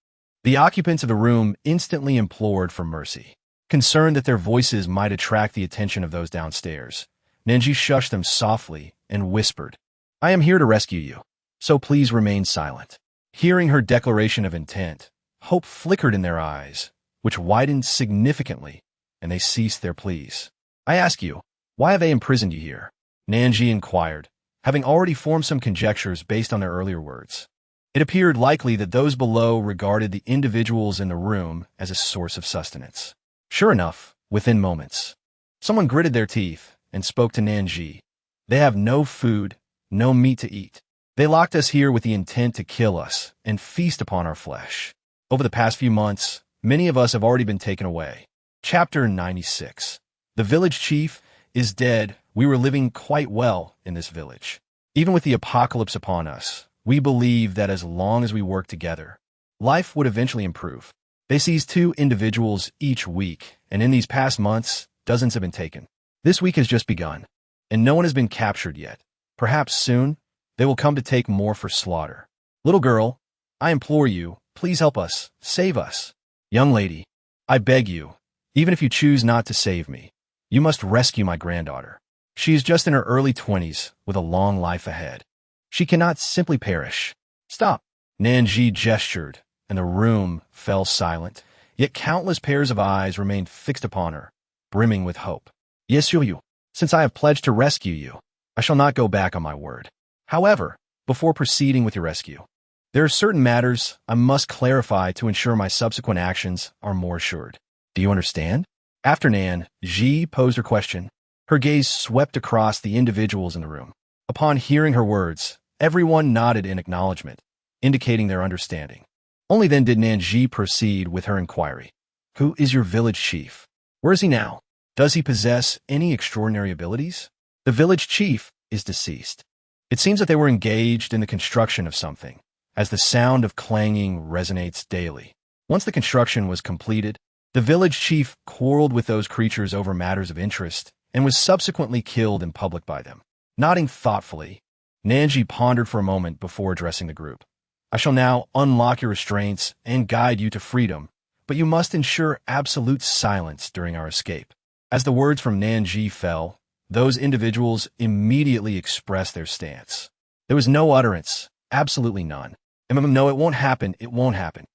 the occupants of the room instantly implored for mercy. Concerned that their voices might attract the attention of those downstairs, Nan Zhi shushed them softly and whispered, "I am here to rescue you, so please remain silent." Hearing her declaration of intent, hope flickered in their eyes, which widened significantly, and they ceased their pleas. "I ask you, why have they imprisoned you here?" Nan Zhi inquired, having already formed some conjectures based on their earlier words. It appeared likely that those below regarded the individuals in the room as a source of sustenance. Sure enough, within moments, someone gritted their teeth and spoke to Nan Zhi. "They have no food, no meat to eat. They locked us here with the intent to kill us and feast upon our flesh. Over the past few months, many of us have already been taken away." Chapter 96. The village chief is dead. We were living quite well in this village. Even with the apocalypse upon us, we believe that as long as we work together, life would eventually improve. They seize 2 individuals each week, and in these past months, dozens have been taken. This week has just begun, and no one has been captured yet. Perhaps soon, they will come to take more for slaughter. Little girl, I implore you, please help us, save us. Young lady, I beg you, even if you choose not to save me, you must rescue my granddaughter. She is just in her early 20s, with a long life ahead. She cannot simply perish. Stop. Nan Zhi gestured, and the room fell silent, yet countless pairs of eyes remained fixed upon her, brimming with hope. Yes, you. Since I have pledged to rescue you, I shall not go back on my word. However, before proceeding with your rescue, there are certain matters I must clarify to ensure my subsequent actions are more assured. Do you understand? After Nan Zhi posed her question, her gaze swept across the individuals in the room. Upon hearing her words, everyone nodded in acknowledgement, indicating their understanding. Only then did Nan Zhi proceed with her inquiry. Who is your village chief? Where is he now? Does he possess any extraordinary abilities? The village chief is deceased. It seems that they were engaged in the construction of something, as the sound of clanging resonates daily. Once the construction was completed, the village chief quarreled with those creatures over matters of interest and was subsequently killed in public by them. Nodding thoughtfully, Nan Zhi pondered for a moment before addressing the group. I shall now unlock your restraints and guide you to freedom, but you must ensure absolute silence during our escape. As the words from Nan Zhi fell, those individuals immediately expressed their stance. There was no utterance, absolutely none. No, it won't happen, it won't happen.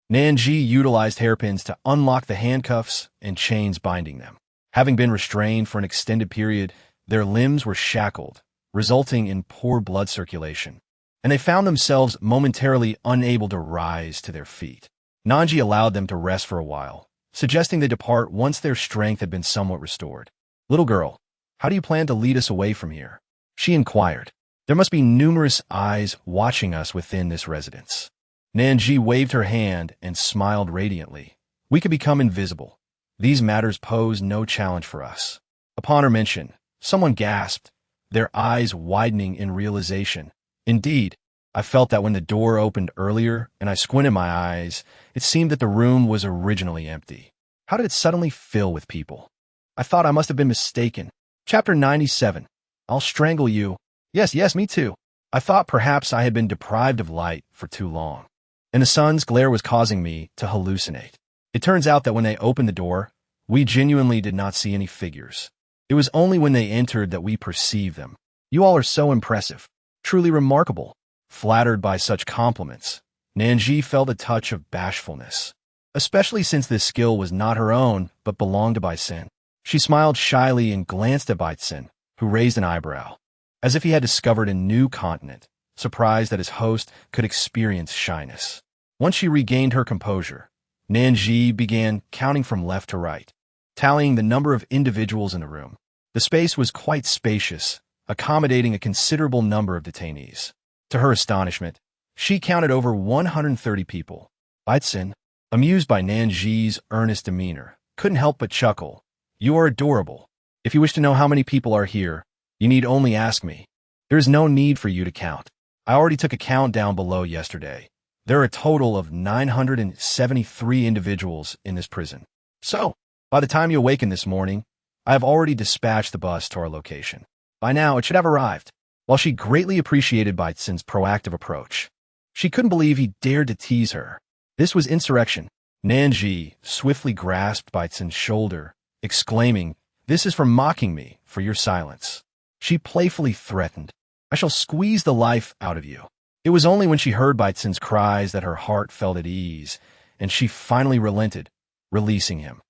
Nan Zhi utilized hairpins to unlock the handcuffs and chains binding them. Having been restrained for an extended period, their limbs were shackled, resulting in poor blood circulation, and they found themselves momentarily unable to rise to their feet. Nan Zhi allowed them to rest for a while, suggesting they depart once their strength had been somewhat restored. Little girl, how do you plan to lead us away from here? She inquired. There must be numerous eyes watching us within this residence. Nan Zhi waved her hand and smiled radiantly. We could become invisible. These matters pose no challenge for us. Upon her mention, someone gasped, their eyes widening in realization. Indeed, I felt that when the door opened earlier and I squinted my eyes, it seemed that the room was originally empty. How did it suddenly fill with people? I thought I must have been mistaken. Chapter 97. I'll strangle you. Yes, me too. I thought perhaps I had been deprived of light for too long, and the sun's glare was causing me to hallucinate. It turns out that when they opened the door, we genuinely did not see any figures. It was only when they entered that we perceived them. You all are so impressive. Truly remarkable. Flattered by such compliments, Nan Zhi felt a touch of bashfulness, especially since this skill was not her own but belonged to Baisin. She smiled shyly and glanced at Baisin, who raised an eyebrow, as if he had discovered a new continent, surprised that his host could experience shyness. Once she regained her composure, Nan Zhi began counting from left to right, tallying the number of individuals in the room. The space was quite spacious, accommodating a considerable number of detainees. To her astonishment, she counted over 130 people. Baisin, amused by Nan Zhi's earnest demeanor, couldn't help but chuckle. You are adorable. If you wish to know how many people are here, you need only ask me. There is no need for you to count. I already took a count down below yesterday. There are a total of 973 individuals in this prison. So, by the time you awaken this morning, I have already dispatched the bus to our location. By now, it should have arrived. While she greatly appreciated Baisin's proactive approach, she couldn't believe he dared to tease her. This was insurrection. Nan Zhi swiftly grasped Baisin's shoulder, exclaiming, "This is for mocking me for your silence." She playfully threatened, "I shall squeeze the life out of you." It was only when she heard Baisin's cries that her heart felt at ease, and she finally relented, releasing him.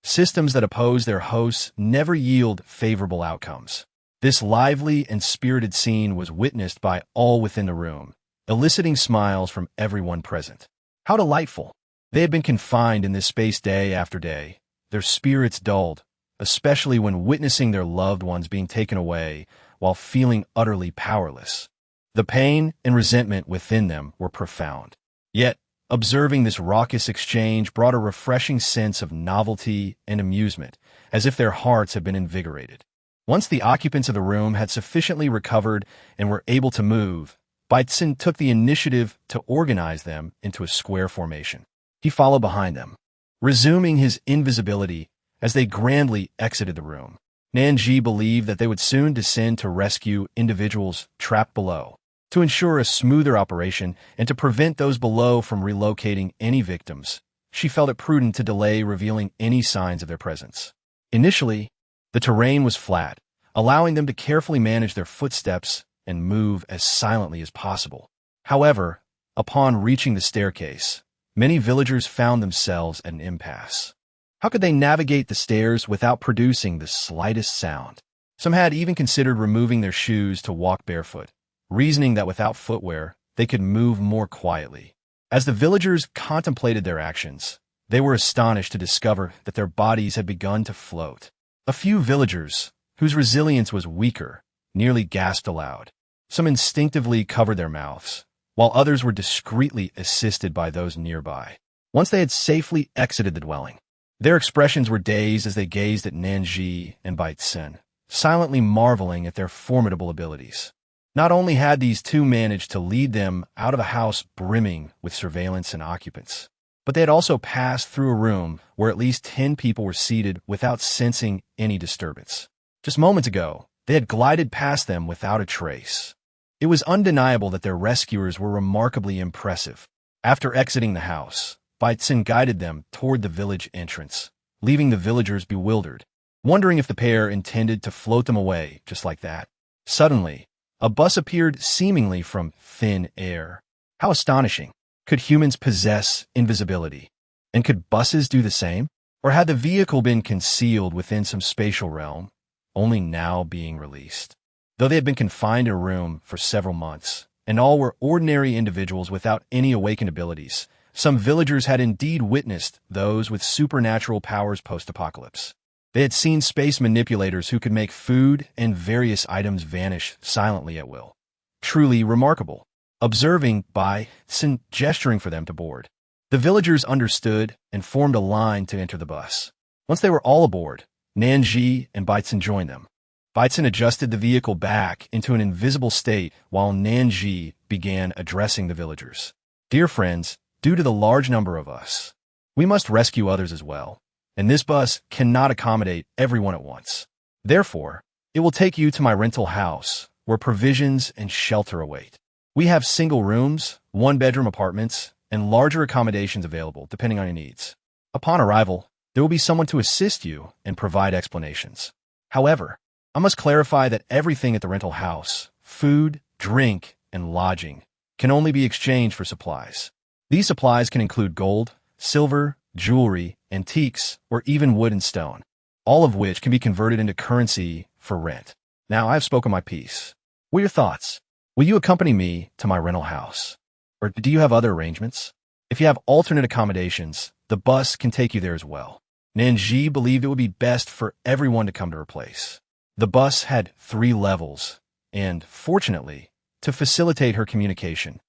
Systems that oppose their hosts never yield favorable outcomes. This lively and spirited scene was witnessed by all within the room, eliciting smiles from everyone present. How delightful! They had been confined in this space day after day, their spirits dulled, especially when witnessing their loved ones being taken away while feeling utterly powerless. The pain and resentment within them were profound. Yet, observing this raucous exchange brought a refreshing sense of novelty and amusement, as if their hearts had been invigorated. Once the occupants of the room had sufficiently recovered and were able to move, Baisin took the initiative to organize them into a square formation. He followed behind them, resuming his invisibility as they grandly exited the room. Nan Zhi believed that they would soon descend to rescue individuals trapped below. To ensure a smoother operation and to prevent those below from relocating any victims, she felt it prudent to delay revealing any signs of their presence. Initially, the terrain was flat, allowing them to carefully manage their footsteps and move as silently as possible. However, upon reaching the staircase, many villagers found themselves at an impasse. How could they navigate the stairs without producing the slightest sound? Some had even considered removing their shoes to walk barefoot, reasoning that without footwear, they could move more quietly. As the villagers contemplated their actions, they were astonished to discover that their bodies had begun to float. A few villagers, whose resilience was weaker, nearly gasped aloud. Some instinctively covered their mouths, while others were discreetly assisted by those nearby. Once they had safely exited the dwelling, their expressions were dazed as they gazed at Nan Zhi and Baitzen, silently marveling at their formidable abilities. Not only had these two managed to lead them out of a house brimming with surveillance and occupants, but they had also passed through a room where at least 10 people were seated without sensing any disturbance. Just moments ago, they had glided past them without a trace. It was undeniable that their rescuers were remarkably impressive. After exiting the house, Baitzen guided them toward the village entrance, leaving the villagers bewildered, wondering if the pair intended to float them away just like that. Suddenly, a bus appeared seemingly from thin air. How astonishing! Could humans possess invisibility? And could buses do the same? Or had the vehicle been concealed within some spatial realm, only now being released? Though they had been confined in a room for several months, and all were ordinary individuals without any awakened abilities, some villagers had indeed witnessed those with supernatural powers post-apocalypse. They had seen space manipulators who could make food and various items vanish silently at will. Truly remarkable. Observing Baitzen gesturing for them to board, the villagers understood and formed a line to enter the bus. Once they were all aboard, Nan Zhi and Baitzen joined them. Baitzen adjusted the vehicle back into an invisible state while Nan Zhi began addressing the villagers. Dear friends, due to the large number of us, we must rescue others as well, and this bus cannot accommodate everyone at once. Therefore, it will take you to my rental house, where provisions and shelter await. We have single rooms, one-bedroom apartments, and larger accommodations available depending on your needs. Upon arrival, there will be someone to assist you and provide explanations. However, I must clarify that everything at the rental house, food, drink, and lodging, can only be exchanged for supplies. These supplies can include gold, silver, jewelry, antiques, or even wood and stone, all of which can be converted into currency for rent. Now, I have spoken my piece. What are your thoughts? Will you accompany me to my rental house? Or do you have other arrangements? If you have alternate accommodations, the bus can take you there as well. Nan Zhi believed it would be best for everyone to come to her place. The bus had 3 levels, and, fortunately, to facilitate her communication,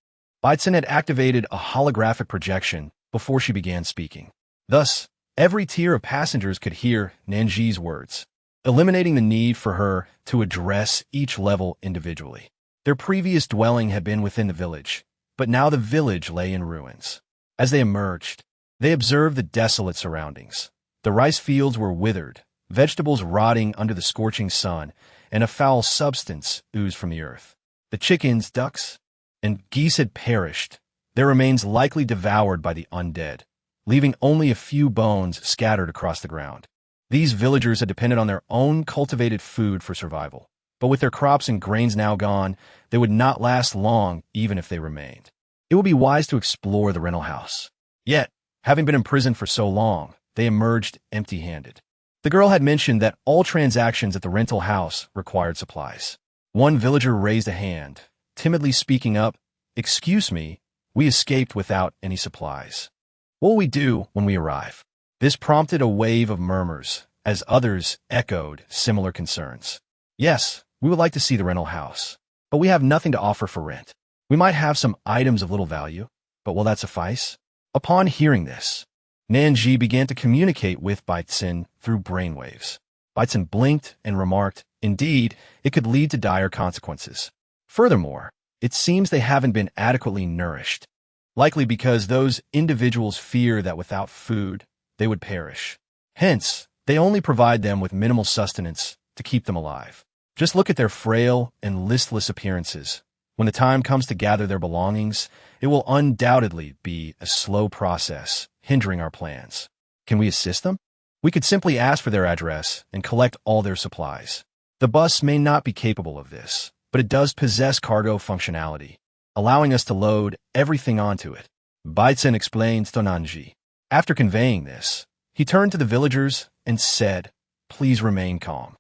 Baitzen had activated a holographic projection before she began speaking. Thus, every tier of passengers could hear Nan Zhi's words, eliminating the need for her to address each level individually. Their previous dwelling had been within the village, but now the village lay in ruins. As they emerged, they observed the desolate surroundings. The rice fields were withered, vegetables rotting under the scorching sun, and a foul substance oozed from the earth. The chickens, ducks, and geese had perished, their remains likely devoured by the undead, leaving only a few bones scattered across the ground. These villagers had depended on their own cultivated food for survival, but with their crops and grains now gone, they would not last long even if they remained. It would be wise to explore the rental house. Yet, having been imprisoned for so long, they emerged empty-handed. The girl had mentioned that all transactions at the rental house required supplies. One villager raised a hand, timidly speaking up, "Excuse me, we escaped without any supplies. What will we do when we arrive?" This prompted a wave of murmurs, as others echoed similar concerns. "Yes, we would like to see the rental house, but we have nothing to offer for rent. We might have some items of little value, but will that suffice?" Upon hearing this, Nan Zhi began to communicate with Baitzen through brainwaves. Baitzen blinked and remarked, "Indeed, it could lead to dire consequences. Furthermore, it seems they haven't been adequately nourished, likely because those individuals fear that without food, they would perish. Hence, they only provide them with minimal sustenance to keep them alive. Just look at their frail and listless appearances. When the time comes to gather their belongings, it will undoubtedly be a slow process, hindering our plans. Can we assist them? We could simply ask for their address and collect all their supplies. The bus may not be capable of this, but it does possess cargo functionality, allowing us to load everything onto it. Baitzen explains to Nan Zhi. After conveying this, he turned to the villagers and said, "Please remain calm.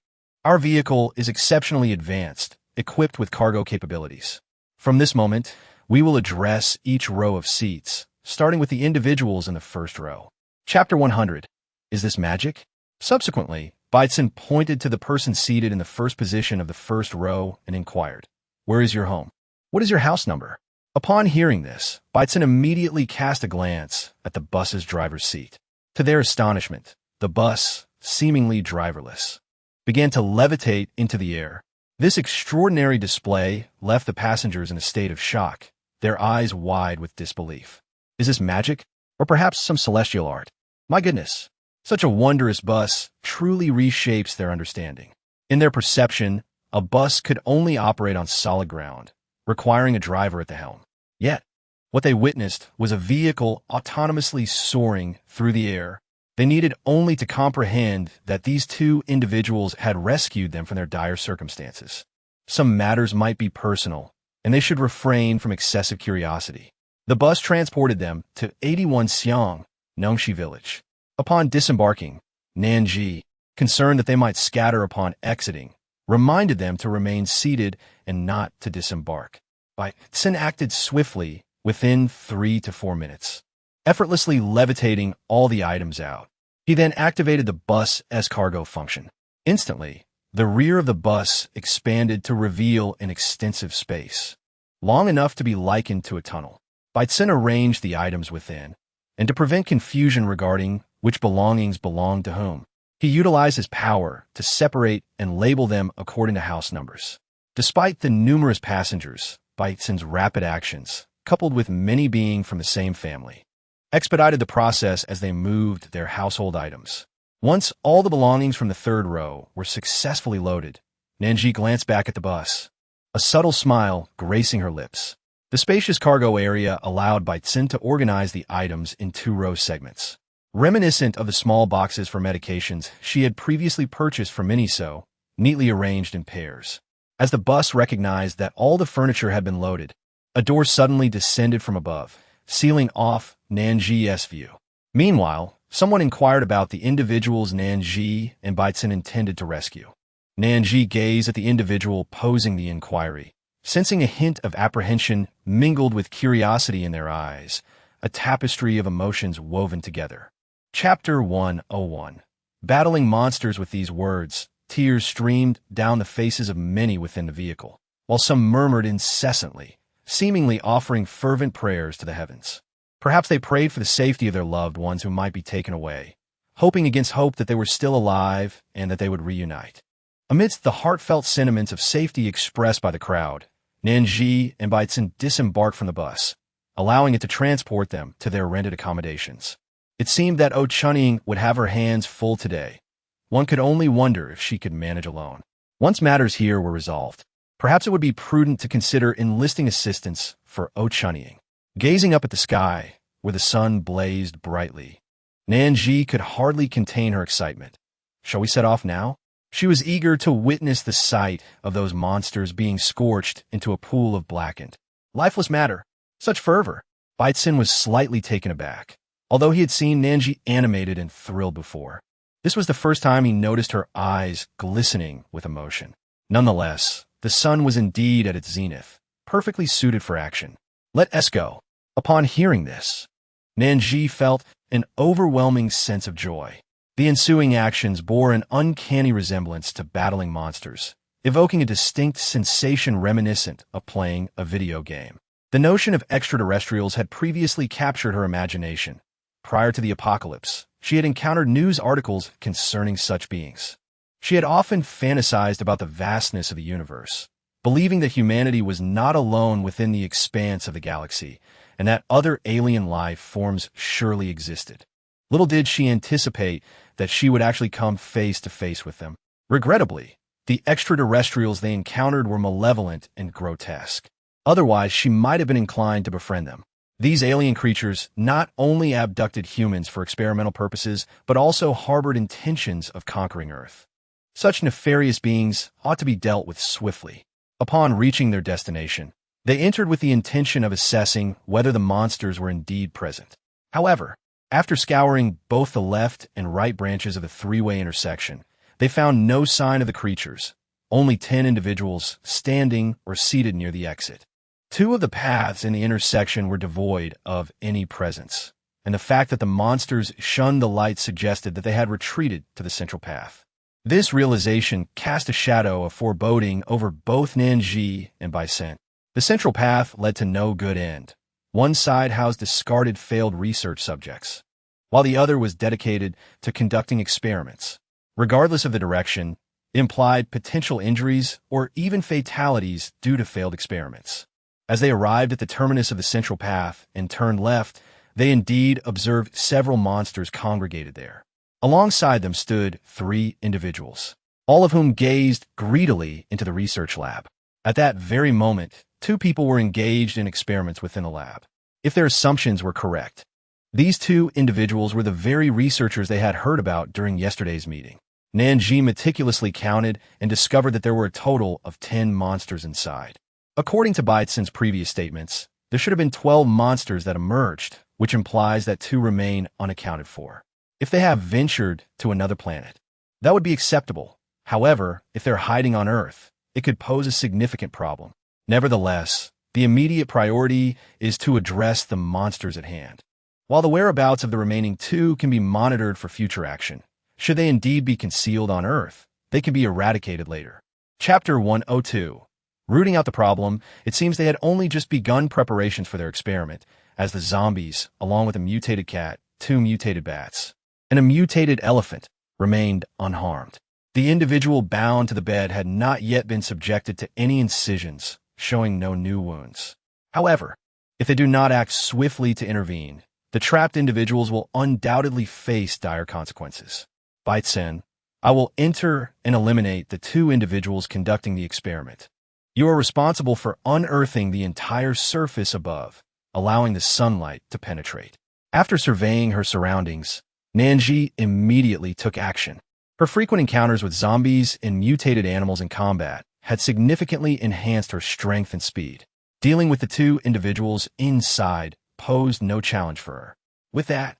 Our vehicle is exceptionally advanced, equipped with cargo capabilities. From this moment, we will address each row of seats, starting with the individuals in the first row." Chapter 100. Is this magic? Subsequently, Baitzen pointed to the person seated in the first position of the first row and inquired, "Where is your home? What is your house number?" Upon hearing this, Baitzen immediately cast a glance at the bus's driver's seat. To their astonishment, the bus, seemingly driverless, began to levitate into the air. This extraordinary display left the passengers in a state of shock, their eyes wide with disbelief. Is this magic? Or perhaps some celestial art? My goodness, such a wondrous bus truly reshapes their understanding. In their perception, a bus could only operate on solid ground, requiring a driver at the helm. Yet, what they witnessed was a vehicle autonomously soaring through the air. They needed only to comprehend that these two individuals had rescued them from their dire circumstances. Some matters might be personal, and they should refrain from excessive curiosity. The bus transported them to 81 Xiang, Nongxi village. Upon disembarking, Nan Zhi, concerned that they might scatter upon exiting, reminded them to remain seated and not to disembark. Baitzen acted swiftly within 3 to 4 minutes, effortlessly levitating all the items out. He then activated the bus's cargo function. Instantly, the rear of the bus expanded to reveal an extensive space, long enough to be likened to a tunnel. Baitzen arranged the items within, and to prevent confusion regarding which belongings belonged to whom, he utilized his power to separate and label them according to house numbers. Despite the numerous passengers, Baitzen's rapid actions, coupled with many being from the same family, expedited the process as they moved their household items. Once all the belongings from the third row were successfully loaded, Nan Zhi glanced back at the bus, a subtle smile gracing her lips. The spacious cargo area allowed Baitzen to organize the items in 2-row segments, reminiscent of the small boxes for medications she had previously purchased from Miniso, neatly arranged in pairs. As the bus recognized that all the furniture had been loaded, a door suddenly descended from above, sealing off Nan Zhi's view. Meanwhile, someone inquired about the individuals Nan Zhi and Baitzen intended to rescue. Nan Zhi gazed at the individual posing the inquiry, sensing a hint of apprehension mingled with curiosity in their eyes, a tapestry of emotions woven together. Chapter 101. Battling monsters. With these words, tears streamed down the faces of many within the vehicle, while some murmured incessantly, seemingly offering fervent prayers to the heavens. Perhaps they prayed for the safety of their loved ones who might be taken away, hoping against hope that they were still alive and that they would reunite. Amidst the heartfelt sentiments of safety expressed by the crowd, Nan Zhi and Baitzen disembarked from the bus, allowing it to transport them to their rented accommodations. It seemed that Chunning would have her hands full today. One could only wonder if she could manage alone. Once matters here were resolved, perhaps it would be prudent to consider enlisting assistance for Chunning. Gazing up at the sky, where the sun blazed brightly, Nan Zhi could hardly contain her excitement. Shall we set off now? She was eager to witness the sight of those monsters being scorched into a pool of blackened, lifeless matter. Such fervor! Baitzen was slightly taken aback, although he had seen Nan Zhi animated and thrilled before. This was the first time he noticed her eyes glistening with emotion. Nonetheless, the sun was indeed at its zenith, perfectly suited for action. Let us go. Upon hearing this, Nan Zhi felt an overwhelming sense of joy. The ensuing actions bore an uncanny resemblance to battling monsters, evoking a distinct sensation reminiscent of playing a video game. The notion of extraterrestrials had previously captured her imagination. Prior to the apocalypse, she had encountered news articles concerning such beings. She had often fantasized about the vastness of the universe, believing that humanity was not alone within the expanse of the galaxy, and that other alien life forms surely existed. Little did she anticipate that she would actually come face to face with them. Regrettably, the extraterrestrials they encountered were malevolent and grotesque. Otherwise, she might have been inclined to befriend them. These alien creatures not only abducted humans for experimental purposes, but also harbored intentions of conquering Earth. Such nefarious beings ought to be dealt with swiftly. Upon reaching their destination, They entered with the intention of assessing whether the monsters were indeed present. However, after scouring both the left and right branches of the three-way intersection, they found no sign of the creatures, only 10 individuals standing or seated near the exit. 2 of the paths in the intersection were devoid of any presence, and the fact that the monsters shunned the light suggested that they had retreated to the central path. This realization cast a shadow of foreboding over both Nan Zhi and Baichen. The central path led to no good end. One side housed discarded failed research subjects, while the other was dedicated to conducting experiments. Regardless of the direction, it implied potential injuries or even fatalities due to failed experiments. As they arrived at the terminus of the central path and turned left, they indeed observed several monsters congregated there. Alongside them stood 3 individuals, all of whom gazed greedily into the research lab. At that very moment, 2 people were engaged in experiments within the lab. If their assumptions were correct, these 2 individuals were the very researchers they had heard about during yesterday's meeting. Nan Zhi meticulously counted and discovered that there were a total of 10 monsters inside. According to Baichen's previous statements, there should have been 12 monsters that emerged, which implies that 2 remain unaccounted for. If they have ventured to another planet, that would be acceptable. However, if they're hiding on Earth, it could pose a significant problem. Nevertheless, the immediate priority is to address the monsters at hand. While the whereabouts of the remaining 2 can be monitored for future action, should they indeed be concealed on Earth, they can be eradicated later. Chapter 102. Rooting out the problem, it seems they had only just begun preparations for their experiment, as the zombies, along with a mutated cat, 2 mutated bats, and a mutated elephant, remained unharmed. The individual bound to the bed had not yet been subjected to any incisions, showing no new wounds. However, if they do not act swiftly to intervene, the trapped individuals will undoubtedly face dire consequences. Baichen, I will enter and eliminate the 2 individuals conducting the experiment. You are responsible for unearthing the entire surface above, allowing the sunlight to penetrate. After surveying her surroundings, Nan Zhi immediately took action. Her frequent encounters with zombies and mutated animals in combat had significantly enhanced her strength and speed. Dealing with the 2 individuals inside posed no challenge for her. With that,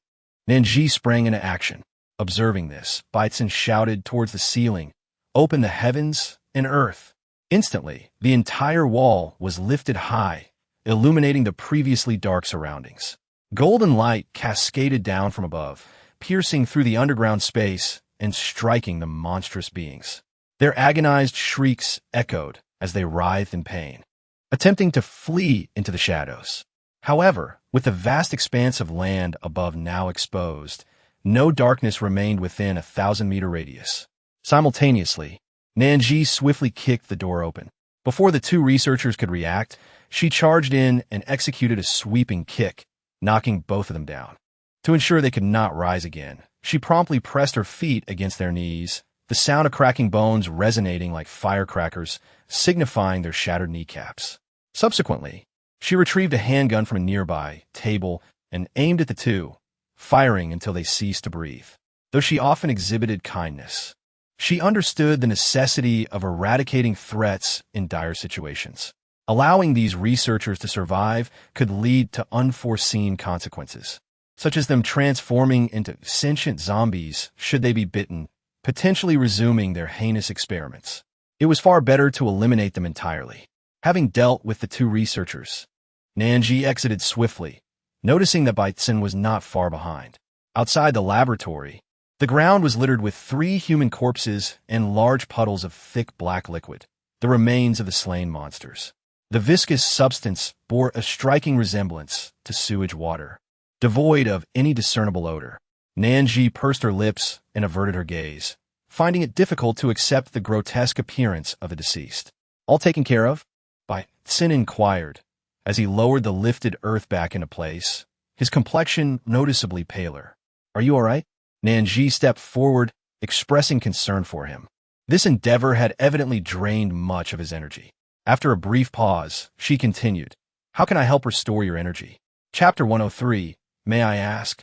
Nan Zhi sprang into action. Observing this, Baichen shouted towards the ceiling, "Open the heavens and earth." Instantly, the entire wall was lifted high, illuminating the previously dark surroundings. Golden light cascaded down from above, piercing through the underground space and striking the monstrous beings. Their agonized shrieks echoed as they writhed in pain, attempting to flee into the shadows. However, with the vast expanse of land above now exposed, no darkness remained within a 1,000-meter radius. Simultaneously, Nan Zhi swiftly kicked the door open. Before the 2 researchers could react, she charged in and executed a sweeping kick, knocking both of them down. To ensure they could not rise again, she promptly pressed her feet against their knees, the sound of cracking bones resonating like firecrackers, signifying their shattered kneecaps. Subsequently, she retrieved a handgun from a nearby table and aimed at the 2, firing until they ceased to breathe. Though she often exhibited kindness, she understood the necessity of eradicating threats in dire situations. Allowing these researchers to survive could lead to unforeseen consequences, such as them transforming into sentient zombies should they be bitten, potentially resuming their heinous experiments. It was far better to eliminate them entirely. Having dealt with the 2 researchers, Nan Zhi exited swiftly, noticing that Baichen was not far behind. Outside the laboratory, the ground was littered with 3 human corpses and large puddles of thick black liquid, the remains of the slain monsters. The viscous substance bore a striking resemblance to sewage water, devoid of any discernible odor. Nan Zhi pursed her lips and averted her gaze, finding it difficult to accept the grotesque appearance of the deceased. "All taken care of?" Baichen inquired, as he lowered the lifted earth back into place, his complexion noticeably paler. "Are you all right?" Nan Zhi stepped forward, expressing concern for him. This endeavor had evidently drained much of his energy. After a brief pause, she continued, "How can I help restore your energy?" Chapter 103. May I ask,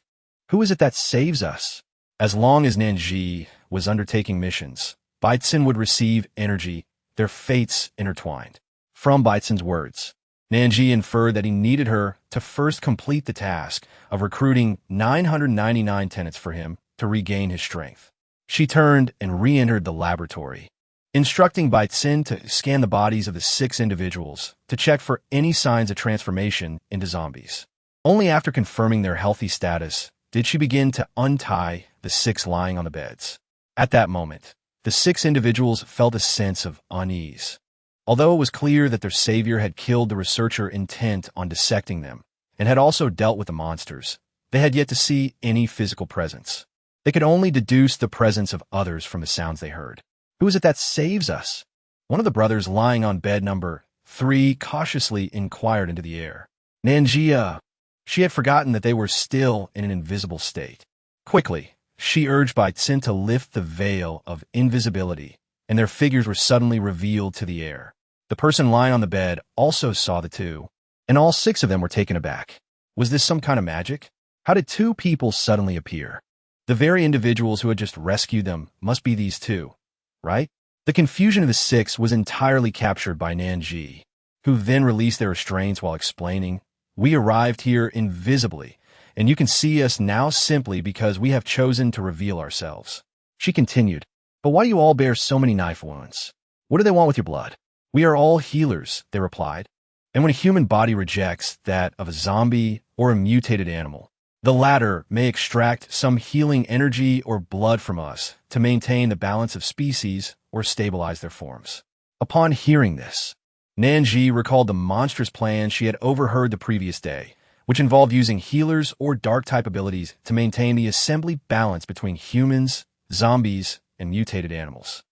who is it that saves us? As long as Nan Zhi was undertaking missions, Baichen would receive energy, their fates intertwined. From Baichen's words, Nan Zhi inferred that he needed her to first complete the task of recruiting 999 tenants for him to regain his strength. She turned and re-entered the laboratory, instructing Bai Xin to scan the bodies of the 6 individuals to check for any signs of transformation into zombies. Only after confirming their healthy status did she begin to untie the 6 lying on the beds. At that moment, the 6 individuals felt a sense of unease. Although it was clear that their savior had killed the researcher intent on dissecting them and had also dealt with the monsters, they had yet to see any physical presence. They could only deduce the presence of others from the sounds they heard. Who is it that saves us? One of the brothers lying on bed number 3 cautiously inquired into the air. Nan Zhi, she had forgotten that they were still in an invisible state. Quickly, she urged Bai Xin to lift the veil of invisibility, and their figures were suddenly revealed to the air. The person lying on the bed also saw the 2, and all 6 of them were taken aback. Was this some kind of magic? How did 2 people suddenly appear? The very individuals who had just rescued them must be these 2, right? The confusion of the 6 was entirely captured by Nan Zhi, who then released their restraints while explaining, "We arrived here invisibly, and you can see us now simply because we have chosen to reveal ourselves." She continued, "But why do you all bear so many knife wounds? What do they want with your blood?" "We are all healers," they replied. "And when a human body rejects that of a zombie or a mutated animal, the latter may extract some healing energy or blood from us to maintain the balance of species or stabilize their forms." Upon hearing this, Nan Zhi recalled the monstrous plan she had overheard the previous day, which involved using healers or dark-type abilities to maintain the assembly balance between humans, zombies, and mutated animals.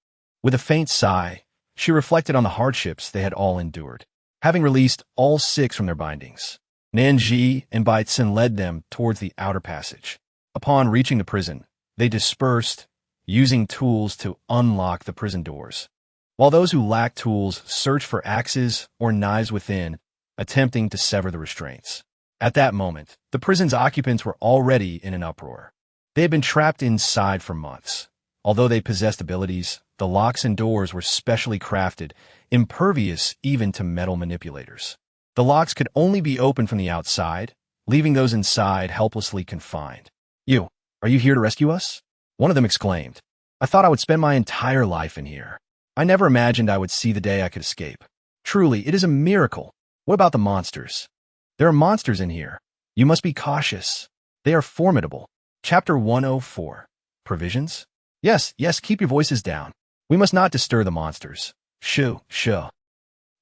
With a faint sigh, she reflected on the hardships they had all endured. Having released all 6 from their bindings, Nan Zhi and Bai Xin led them towards the outer passage. Upon reaching the prison, they dispersed, using tools to unlock the prison doors, while those who lacked tools searched for axes or knives within, attempting to sever the restraints. At that moment, the prison's occupants were already in an uproar. They had been trapped inside for months. Although they possessed abilities, the locks and doors were specially crafted, impervious even to metal manipulators. The locks could only be opened from the outside, leaving those inside helplessly confined. Are you here to rescue us?" one of them exclaimed. "I thought I would spend my entire life in here. I never imagined I would see the day I could escape. Truly, it is a miracle. What about the monsters?" "There are monsters in here. You must be cautious. They are formidable." Chapter 104. Provisions? Yes, keep your voices down. We must not disturb the monsters. Shoo.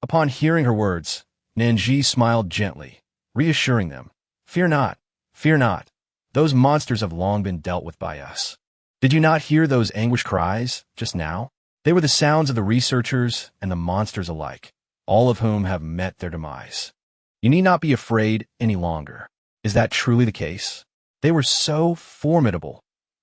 Upon hearing her words, Nan Zhi smiled gently, reassuring them. Fear not. Those monsters have long been dealt with by us. Did you not hear those anguished cries just now? They were the sounds of the researchers and the monsters alike, all of whom have met their demise. You need not be afraid any longer. Is that truly the case? They were so formidable.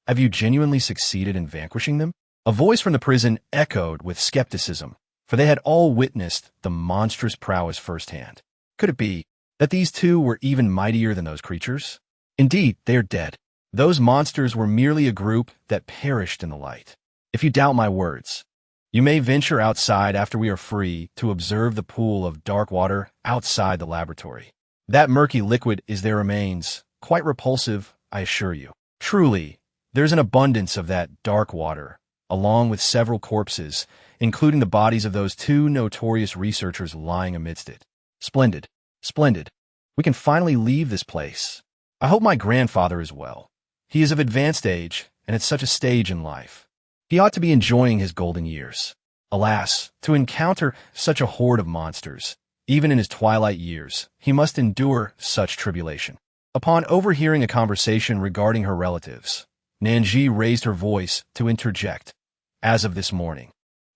Have you genuinely succeeded in vanquishing them? A voice from the prison echoed with skepticism, for they had all witnessed the monstrous prowess firsthand. Could it be that these 2 were even mightier than those creatures? Indeed, they are dead. Those monsters were merely a group that perished in the light. If you doubt my words, you may venture outside after we are free to observe the pool of dark water outside the laboratory. That murky liquid is their remains, quite repulsive, I assure you. Truly, there's an abundance of that dark water, along with several corpses, including the bodies of those 2 notorious researchers lying amidst it. Splendid. We can finally leave this place. I hope my grandfather is well. He is of advanced age, and at such a stage in life. He ought to be enjoying his golden years. Alas, to encounter such a horde of monsters, even in his twilight years, he must endure such tribulation. Upon overhearing a conversation regarding her relatives, Nan Zhi raised her voice to interject. As of this morning,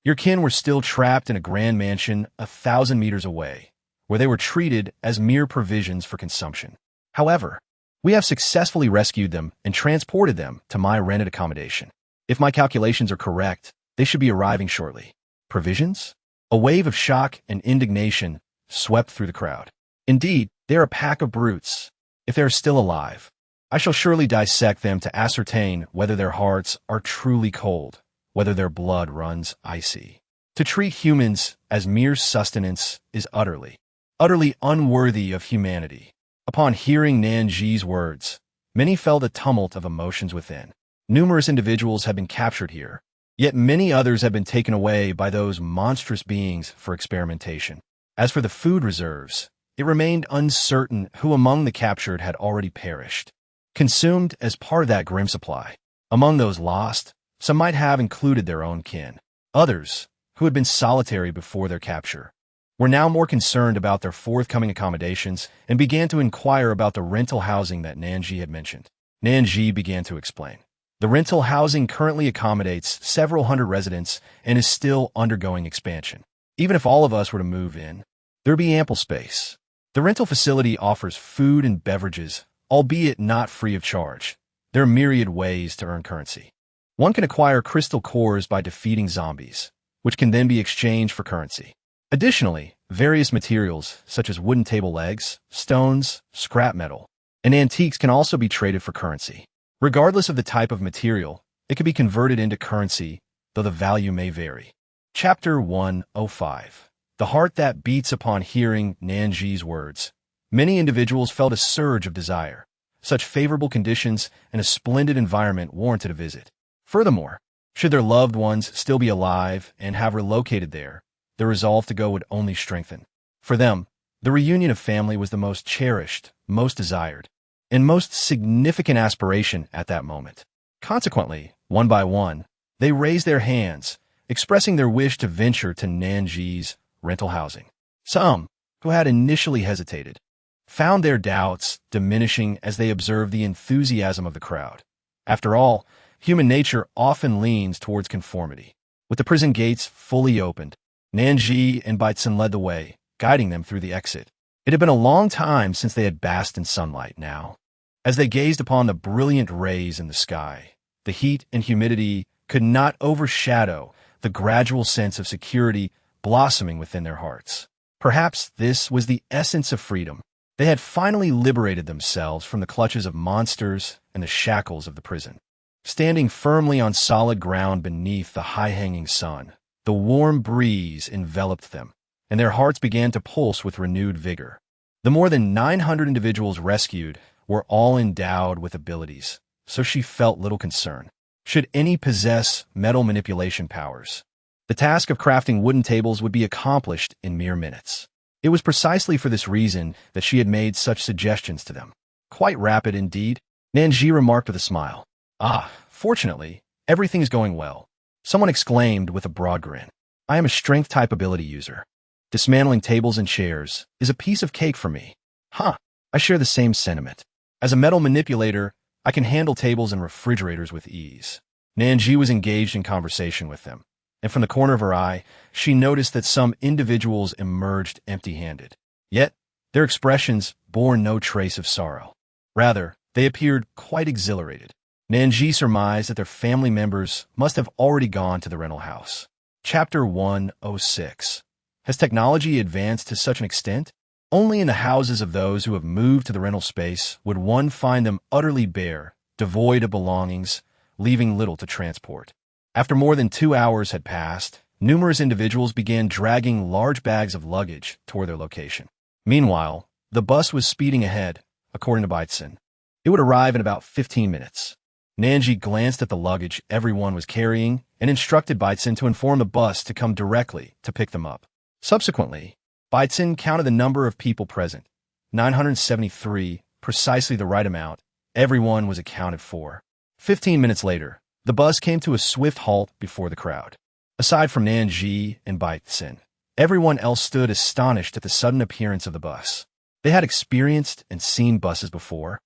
your kin were still trapped in a grand mansion 1,000 meters away, where they were treated as mere provisions for consumption. However, we have successfully rescued them and transported them to my rented accommodation. If my calculations are correct, they should be arriving shortly. Provisions? A wave of shock and indignation swept through the crowd. Indeed, they are a pack of brutes. If they are still alive, I shall surely dissect them to ascertain whether their hearts are truly cold, whether their blood runs icy. To treat humans as mere sustenance is utterly utterly unworthy of humanity. Upon hearing Nan Zhi's words, many felt a tumult of emotions within. Numerous individuals had been captured here, yet many others had been taken away by those monstrous beings for experimentation. As for the food reserves, it remained uncertain who among the captured had already perished, consumed as part of that grim supply. Among those lost, some might have included their own kin. Others, who had been solitary before their capture, were now more concerned about their forthcoming accommodations and began to inquire about the rental housing that Nan Zhi had mentioned. Nan Zhi began to explain. The rental housing currently accommodates several hundred residents and is still undergoing expansion. Even if all of us were to move in, there would be ample space. The rental facility offers food and beverages, albeit not free of charge. There are myriad ways to earn currency. One can acquire crystal cores by defeating zombies, which can then be exchanged for currency. Additionally, various materials, such as wooden table legs, stones, scrap metal, and antiques can also be traded for currency. Regardless of the type of material, it can be converted into currency, though the value may vary. Chapter 105. The heart that beats upon hearing Nan Zhi's words. Many individuals felt a surge of desire. Such favorable conditions and a splendid environment warranted a visit. Furthermore, should their loved ones still be alive and have relocated there, their resolve to go would only strengthen. For them, the reunion of family was the most cherished, most desired, and most significant aspiration at that moment. Consequently, one by one, they raised their hands, expressing their wish to venture to Nan Zhi's rental housing. Some, who had initially hesitated, found their doubts diminishing as they observed the enthusiasm of the crowd. After all, human nature often leans towards conformity. With the prison gates fully opened, Nan Zhi and Baitsun led the way, guiding them through the exit. It had been a long time since they had basked in sunlight now. As they gazed upon the brilliant rays in the sky, the heat and humidity could not overshadow the gradual sense of security blossoming within their hearts. Perhaps this was the essence of freedom. They had finally liberated themselves from the clutches of monsters and the shackles of the prison. Standing firmly on solid ground beneath the high-hanging sun, the warm breeze enveloped them, and their hearts began to pulse with renewed vigor. The more than 900 individuals rescued were all endowed with abilities, so she felt little concern. Should any possess metal manipulation powers, the task of crafting wooden tables would be accomplished in mere minutes. It was precisely for this reason that she had made such suggestions to them. Quite rapid indeed, Nan Zhi remarked with a smile. Fortunately, everything is going well. Someone exclaimed with a broad grin. I am a strength-type ability user. Dismantling tables and chairs is a piece of cake for me. I share the same sentiment. As a metal manipulator, I can handle tables and refrigerators with ease. Nan Zhi was engaged in conversation with them, and from the corner of her eye, she noticed that some individuals emerged empty-handed. Yet, their expressions bore no trace of sorrow. Rather, they appeared quite exhilarated. Nan Zhi surmised that their family members must have already gone to the rental house. Chapter 106. Has technology advanced to such an extent? Only in the houses of those who have moved to the rental space would one find them utterly bare, devoid of belongings, leaving little to transport. After more than 2 hours had passed, numerous individuals began dragging large bags of luggage toward their location. Meanwhile, the bus was speeding ahead, according to Baitsun. It would arrive in about 15 minutes. Nan Zhi glanced at the luggage everyone was carrying and instructed Baitsun to inform the bus to come directly to pick them up. Subsequently, Baitsun counted the number of people present. 973, precisely the right amount. Everyone was accounted for. 15 minutes later, the bus came to a swift halt before the crowd. Aside from Nan Zhi and Baitsun, everyone else stood astonished at the sudden appearance of the bus. They had experienced and seen buses before,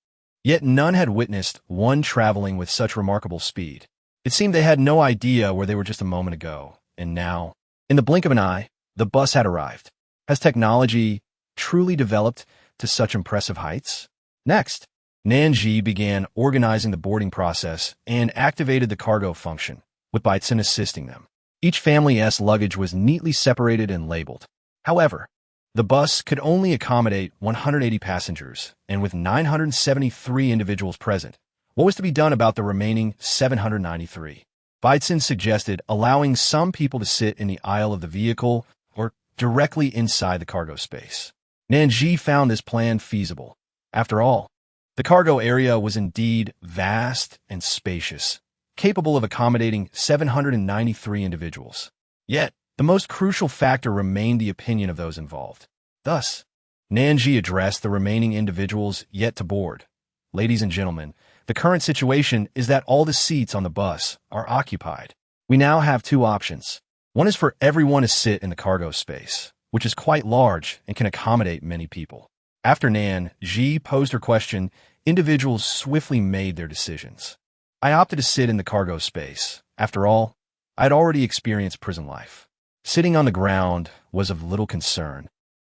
yet none had witnessed one traveling with such remarkable speed. It seemed they had no idea where they were just a moment ago, and now, in the blink of an eye, the bus had arrived. Has technology truly developed to such impressive heights? Next, Nan Zhi began organizing the boarding process and activated the cargo function, with Baitsun assisting them. Each family's luggage was neatly separated and labeled. However, the bus could only accommodate 180 passengers, and with 973 individuals present, what was to be done about the remaining 793? Baitsun suggested allowing some people to sit in the aisle of the vehicle or directly inside the cargo space. Nan Zhi found this plan feasible. After all, the cargo area was indeed vast and spacious, capable of accommodating 793 individuals. Yet, the most crucial factor remained the opinion of those involved. Thus, Nan Zhi addressed the remaining individuals yet to board. Ladies and gentlemen, the current situation is that all the seats on the bus are occupied. We now have two options. One is for everyone to sit in the cargo space, which is quite large and can accommodate many people. After Nan Zhi posed her question, individuals swiftly made their decisions. I opted to sit in the cargo space. After all, I'd already experienced prison life. Sitting on the ground was of little concern,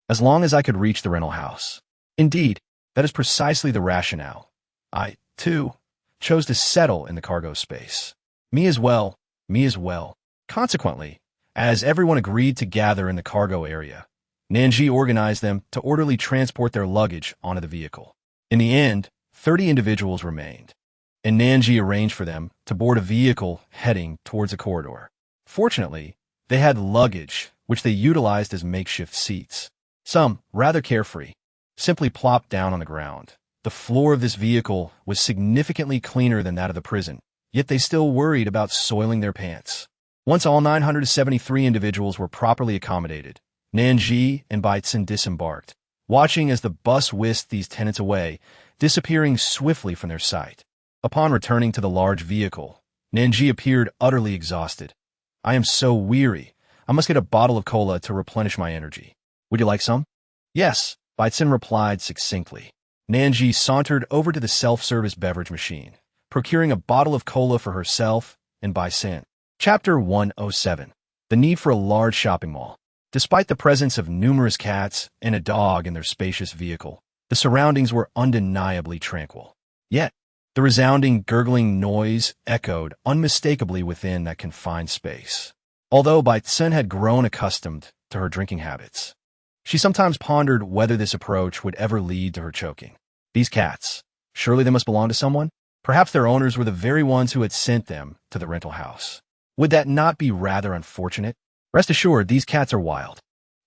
as long as I could reach the rental house. Indeed, that is precisely the rationale. I, too, chose to settle in the cargo space. Me as well. Consequently, as everyone agreed to gather in the cargo area, Nan Zhi organized them to orderly transport their luggage onto the vehicle. In the end, 30 individuals remained, and Nan Zhi arranged for them to board a vehicle heading towards a corridor. Fortunately, they had luggage, which they utilized as makeshift seats. Some, rather carefree, simply plopped down on the ground. The floor of this vehicle was significantly cleaner than that of the prison, yet they still worried about soiling their pants. Once all 973 individuals were properly accommodated, Nan Zhi and Bai Tsin disembarked, watching as the bus whisked these tenants away, disappearing swiftly from their sight. Upon returning to the large vehicle, Nan Zhi appeared utterly exhausted. I am so weary. I must get a bottle of cola to replenish my energy. Would you like some? Yes, Bai Tsin replied succinctly. Nan Zhi sauntered over to the self-service beverage machine, procuring a bottle of cola for herself and Bai Tsin. Chapter 107. The need for a large shopping mall. Despite the presence of numerous cats and a dog in their spacious vehicle, the surroundings were undeniably tranquil. Yet, the resounding, gurgling noise echoed unmistakably within that confined space. Although Bai Tsin had grown accustomed to her drinking habits, she sometimes pondered whether this approach would ever lead to her choking. These cats, surely they must belong to someone? Perhaps their owners were the very ones who had sent them to the rental house. Would that not be rather unfortunate? Rest assured, these cats are wild.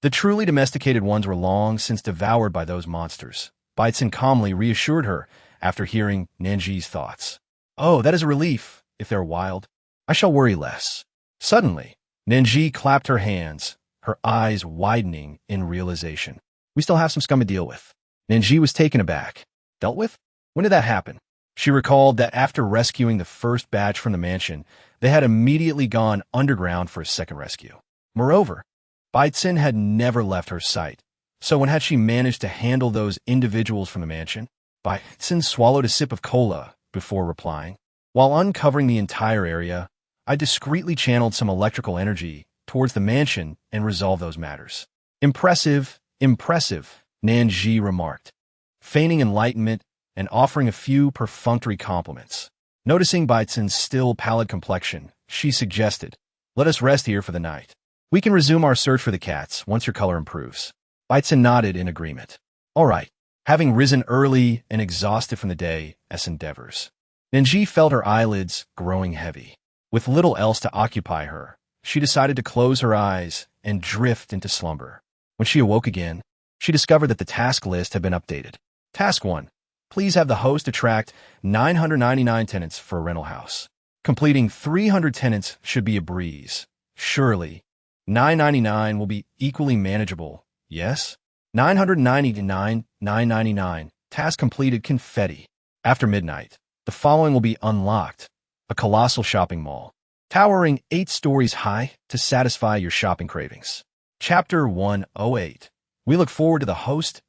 The truly domesticated ones were long since devoured by those monsters. Bai Tsin calmly reassured her after hearing Nan Zhi's thoughts. Oh, that is a relief. If they're wild, I shall worry less. Suddenly, Nan Zhi clapped her hands, her eyes widening in realization. We still have some scum to deal with. Nan Zhi was taken aback. Dealt with? When did that happen? She recalled that after rescuing the first batch from the mansion, they had immediately gone underground for a second rescue. Moreover, Bai Tsin had never left her sight. So when had she managed to handle those individuals from the mansion? Bai Tsin swallowed a sip of cola before replying. While uncovering the entire area, I discreetly channeled some electrical energy towards the mansion and resolved those matters. Impressive, Nan Zhi remarked, feigning enlightenment and offering a few perfunctory compliments. Noticing Bai Tsin's still pallid complexion, she suggested, let us rest here for the night. We can resume our search for the cats once your color improves. Bai Tsin nodded in agreement. All right. Having risen early and exhausted from the day's endeavors, Nan Zhi felt her eyelids growing heavy. With little else to occupy her, she decided to close her eyes and drift into slumber. When she awoke again, she discovered that the task list had been updated. Task 1. Please have the host attract 999 tenants for a rental house. Completing 300 tenants should be a breeze. Surely, 999 will be equally manageable, yes? 999, 999. Task completed, confetti. After midnight, the following will be unlocked. A colossal shopping mall, towering 8 stories high to satisfy your shopping cravings. Chapter 108. We look forward to the host's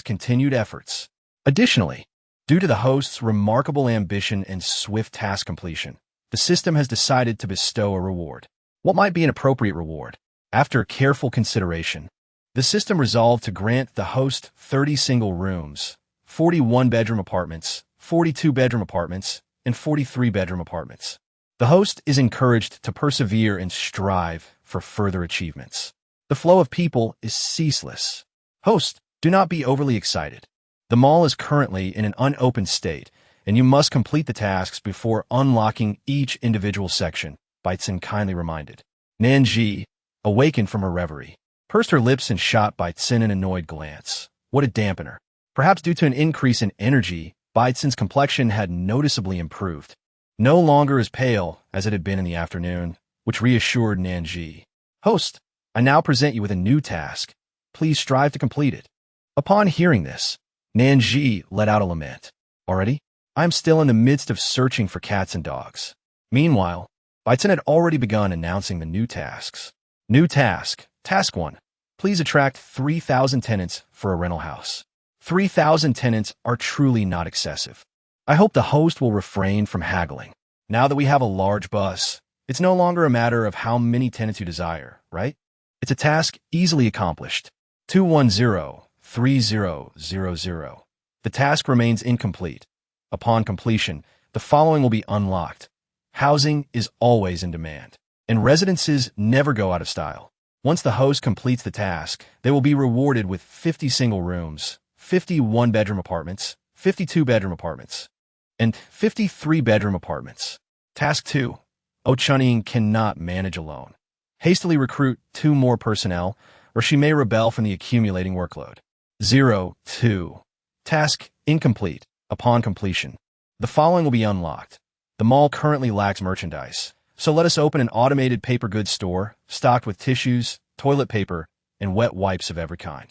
continued efforts. Additionally, due to the host's remarkable ambition and swift task completion, the system has decided to bestow a reward. What might be an appropriate reward? After careful consideration, the system resolved to grant the host 30 single rooms, 41 bedroom apartments, 42 bedroom apartments, and 43 bedroom apartments. The host is encouraged to persevere and strive for further achievements. The flow of people is ceaseless. Host, do not be overly excited. The mall is currently in an unopened state, and you must complete the tasks before unlocking each individual section, Bai Tsin kindly reminded. Nan Zhi, awakened from her reverie, pursed her lips and shot Bai Tsin an annoyed glance. What a dampener. Perhaps due to an increase in energy, Baizen's complexion had noticeably improved. No longer as pale as it had been in the afternoon, which reassured Nan Zhi. Host, I now present you with a new task. Please strive to complete it. Upon hearing this, Nan Zhi let out a lament. Already? I am still in the midst of searching for cats and dogs. Meanwhile, Baizen had already begun announcing the new tasks. New task. Task 1. Please attract 3,000 tenants for a rental house. 3,000 tenants are truly not excessive. I hope the host will refrain from haggling. Now that we have a large bus, it's no longer a matter of how many tenants you desire, right? It's a task easily accomplished. 210-3000. The task remains incomplete. Upon completion, the following will be unlocked. Housing is always in demand, and residences never go out of style. Once the host completes the task, they will be rewarded with 50 single rooms, 50 one-bedroom apartments, 50 two-bedroom apartments, and 50 three-bedroom apartments. Task 2. Chunning cannot manage alone. Hastily recruit 2 more personnel, or she may rebel from the accumulating workload. 2. Task incomplete. Upon completion, the following will be unlocked. The mall currently lacks merchandise, so let us open an automated paper goods store stocked with tissues, toilet paper, and wet wipes of every kind.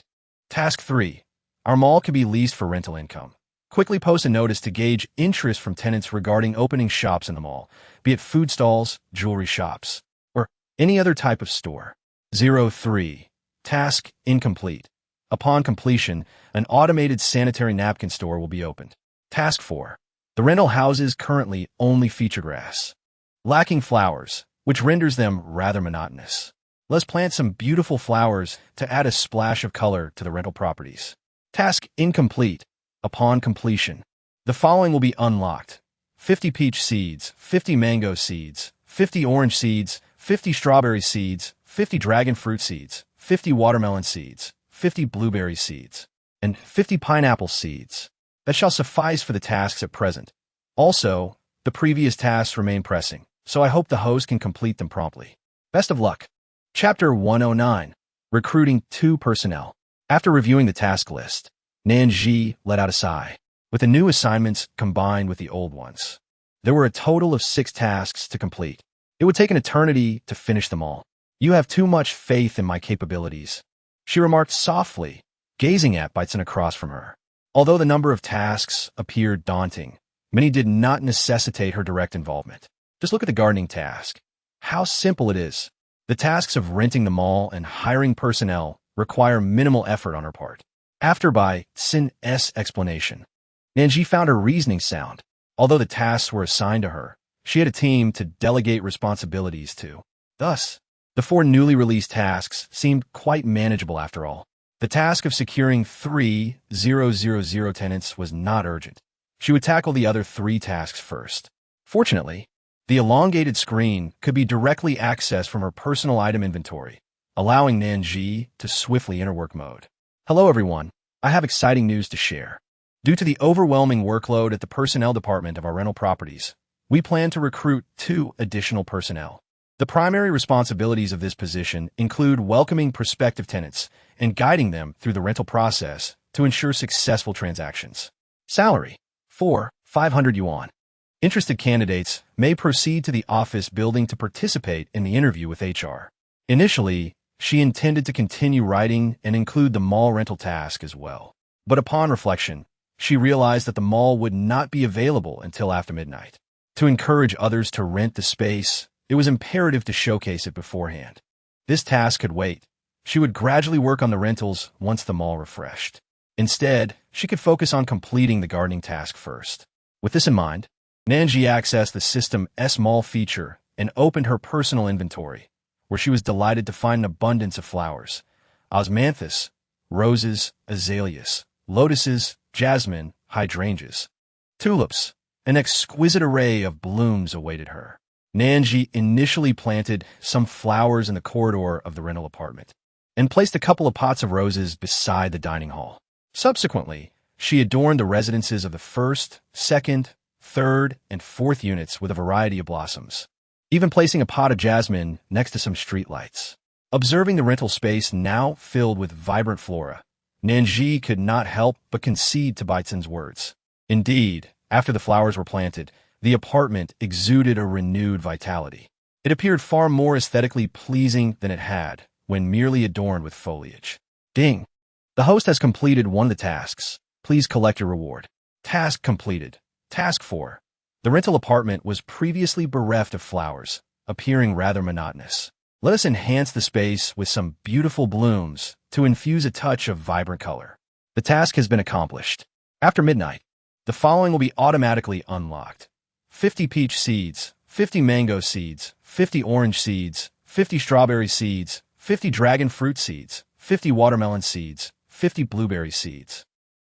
Task 3. Our mall can be leased for rental income. Quickly post a notice to gauge interest from tenants regarding opening shops in the mall, be it food stalls, jewelry shops, or any other type of store. 3. Task incomplete. Upon completion, an automated sanitary napkin store will be opened. Task 4. The rental houses currently only feature grass, lacking flowers, which renders them rather monotonous. Let's plant some beautiful flowers to add a splash of color to the rental properties. Task incomplete. Upon completion, the following will be unlocked. 50 peach seeds, 50 mango seeds, 50 orange seeds, 50 strawberry seeds, 50 dragon fruit seeds, 50 watermelon seeds, 50 blueberry seeds, and 50 pineapple seeds. That shall suffice for the tasks at present. Also, the previous tasks remain pressing, so I hope the host can complete them promptly. Best of luck. Chapter 109. Recruiting 2 personnel. After reviewing the task list, Nan Zhi let out a sigh. With the new assignments combined with the old ones, there were a total of 6 tasks to complete. It would take an eternity to finish them all. You have too much faith in my capabilities, she remarked softly, gazing at Baizen across from her. Although the number of tasks appeared daunting, many did not necessitate her direct involvement. Just look at the gardening task. How simple it is. The tasks of renting the mall and hiring personnel require minimal effort on her part. After Baizen's explanation, Nan Zhi found her reasoning sound. Although the tasks were assigned to her, she had a team to delegate responsibilities to. Thus, the 4 newly released tasks seemed quite manageable after all. The task of securing 3,000 tenants was not urgent. She would tackle the other 3 tasks first. Fortunately, the elongated screen could be directly accessed from her personal item inventory, allowing Nan Zhi to swiftly enter work mode. Hello everyone, I have exciting news to share. Due to the overwhelming workload at the personnel department of our rental properties, we plan to recruit 2 additional personnel. The primary responsibilities of this position include welcoming prospective tenants and guiding them through the rental process to ensure successful transactions. Salary: 500 yuan. Interested candidates may proceed to the office building to participate in the interview with HR. Initially, she intended to continue writing and include the mall rental task as well. But upon reflection, she realized that the mall would not be available until after midnight. To encourage others to rent the space, it was imperative to showcase it beforehand. This task could wait. She would gradually work on the rentals once the mall refreshed. Instead, she could focus on completing the gardening task first. With this in mind, Nan Zhi accessed the system's mall feature and opened her personal inventory, where she was delighted to find an abundance of flowers: osmanthus, roses, azaleas, lotuses, jasmine, hydrangeas, tulips. An exquisite array of blooms awaited her. Nan Zhi initially planted some flowers in the corridor of the rental apartment and placed a couple of pots of roses beside the dining hall. Subsequently, she adorned the residences of the 1st, 2nd, 3rd, and 4th units with a variety of blossoms, even placing a pot of jasmine next to some streetlights. Observing the rental space now filled with vibrant flora, Nan Zhi could not help but concede to Baitzen's words. Indeed, after the flowers were planted, the apartment exuded a renewed vitality. It appeared far more aesthetically pleasing than it had when merely adorned with foliage. Ding! The host has completed one of the tasks. Please collect your reward. Task completed. Task 4. The rental apartment was previously bereft of flowers, appearing rather monotonous. Let us enhance the space with some beautiful blooms to infuse a touch of vibrant color. The task has been accomplished. After midnight, the following will be automatically unlocked. 50 peach seeds, 50 mango seeds, 50 orange seeds, 50 strawberry seeds, 50 dragon fruit seeds, 50 watermelon seeds, 50 blueberry seeds,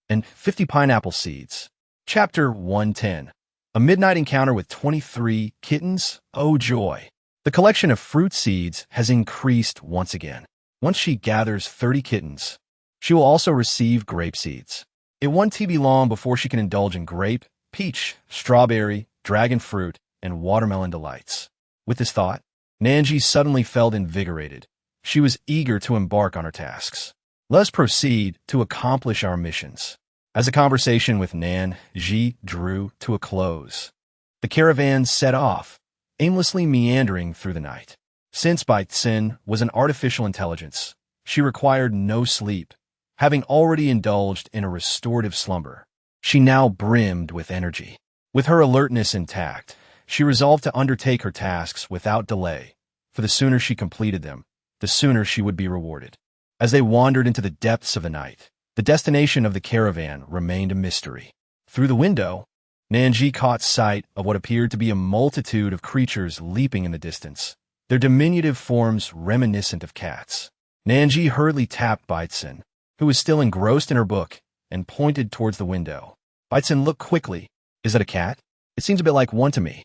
and 50 pineapple seeds. Chapter 110. A midnight encounter with 23 kittens? Oh joy! The collection of fruit seeds has increased once again. Once she gathers 30 kittens, she will also receive grape seeds. It won't be long before she can indulge in grape, peach, strawberry, dragon fruit, and watermelon delights. With this thought, Nan Zhi suddenly felt invigorated. She was eager to embark on her tasks. Let us proceed to accomplish our missions. As the conversation with Nan Zhi drew to a close, the caravan set off, aimlessly meandering through the night. Since Baitzen was an artificial intelligence, she required no sleep. Having already indulged in a restorative slumber, she now brimmed with energy. With her alertness intact, she resolved to undertake her tasks without delay, for the sooner she completed them, the sooner she would be rewarded. As they wandered into the depths of the night, the destination of the caravan remained a mystery. Through the window, Nan Zhi caught sight of what appeared to be a multitude of creatures leaping in the distance, their diminutive forms reminiscent of cats. Nan Zhi hurriedly tapped Baitzen, who was still engrossed in her book, and pointed towards the window. Baitzen looked quickly. Is that a cat? It seems a bit like one to me.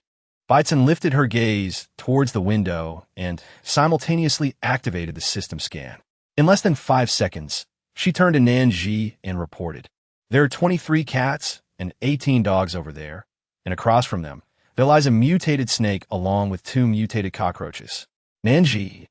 Baitzen lifted her gaze towards the window and simultaneously activated the system scan. In less than 5 seconds, she turned to Nan Zhi and reported, "There are 23 cats and 18 dogs over there, and across from them, there lies a mutated snake along with 2 mutated cockroaches." Nan Zhi,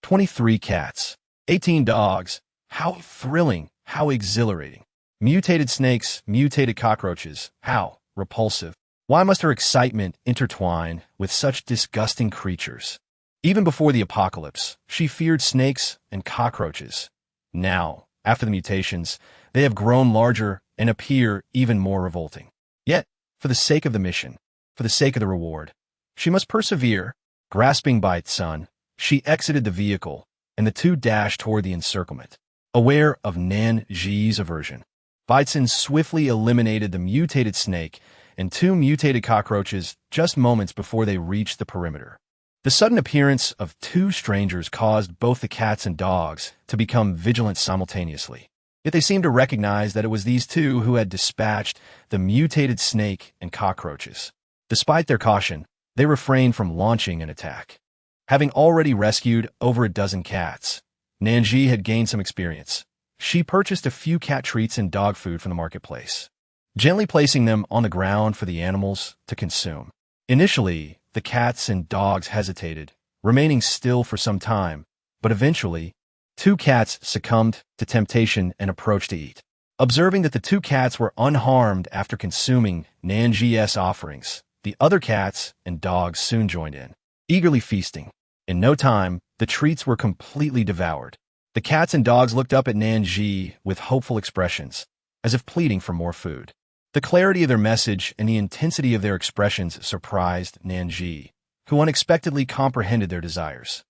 23 cats, 18 dogs. How thrilling, how exhilarating. Mutated snakes, mutated cockroaches. How repulsive. Why must her excitement intertwine with such disgusting creatures? Even before the apocalypse, she feared snakes and cockroaches. Now, after the mutations, they have grown larger and appear even more revolting. Yet, for the sake of the mission, for the sake of the reward, she must persevere. Grasping Baitzen, she exited the vehicle, and the two dashed toward the encirclement. Aware of Nan Zhi's aversion, Baitzen swiftly eliminated the mutated snake and 2 mutated cockroaches just moments before they reached the perimeter. The sudden appearance of 2 strangers caused both the cats and dogs to become vigilant simultaneously. Yet they seemed to recognize that it was these 2 who had dispatched the mutated snake and cockroaches. Despite their caution, they refrained from launching an attack. Having already rescued over a dozen cats, Nan Zhi had gained some experience. She purchased a few cat treats and dog food from the marketplace, gently placing them on the ground for the animals to consume. Initially, the cats and dogs hesitated, remaining still for some time, but eventually, 2 cats succumbed to temptation and approached to eat. Observing that the 2 cats were unharmed after consuming Nan Zhi's offerings, the other cats and dogs soon joined in, eagerly feasting. In no time, the treats were completely devoured. The cats and dogs looked up at Nan Zhi with hopeful expressions, as if pleading for more food. The clarity of their message and the intensity of their expressions surprised Nan Zhi, who unexpectedly comprehended their desires.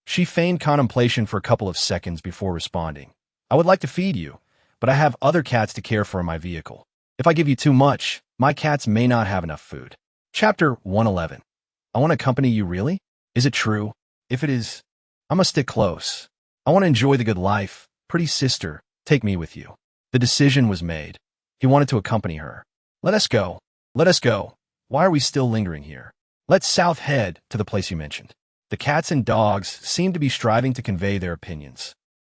She feigned contemplation for a couple of seconds before responding. "I would like to feed you, but I have other cats to care for in my vehicle. If I give you too much, my cats may not have enough food." Chapter 111. I want to accompany you, really? Is it true? If it is, I must stick close. I want to enjoy the good life. Pretty sister, take me with you. The decision was made. He wanted to accompany her. Let us go. Let us go. Why are we still lingering here? Let's south head to the place you mentioned. The cats and dogs seemed to be striving to convey their opinions.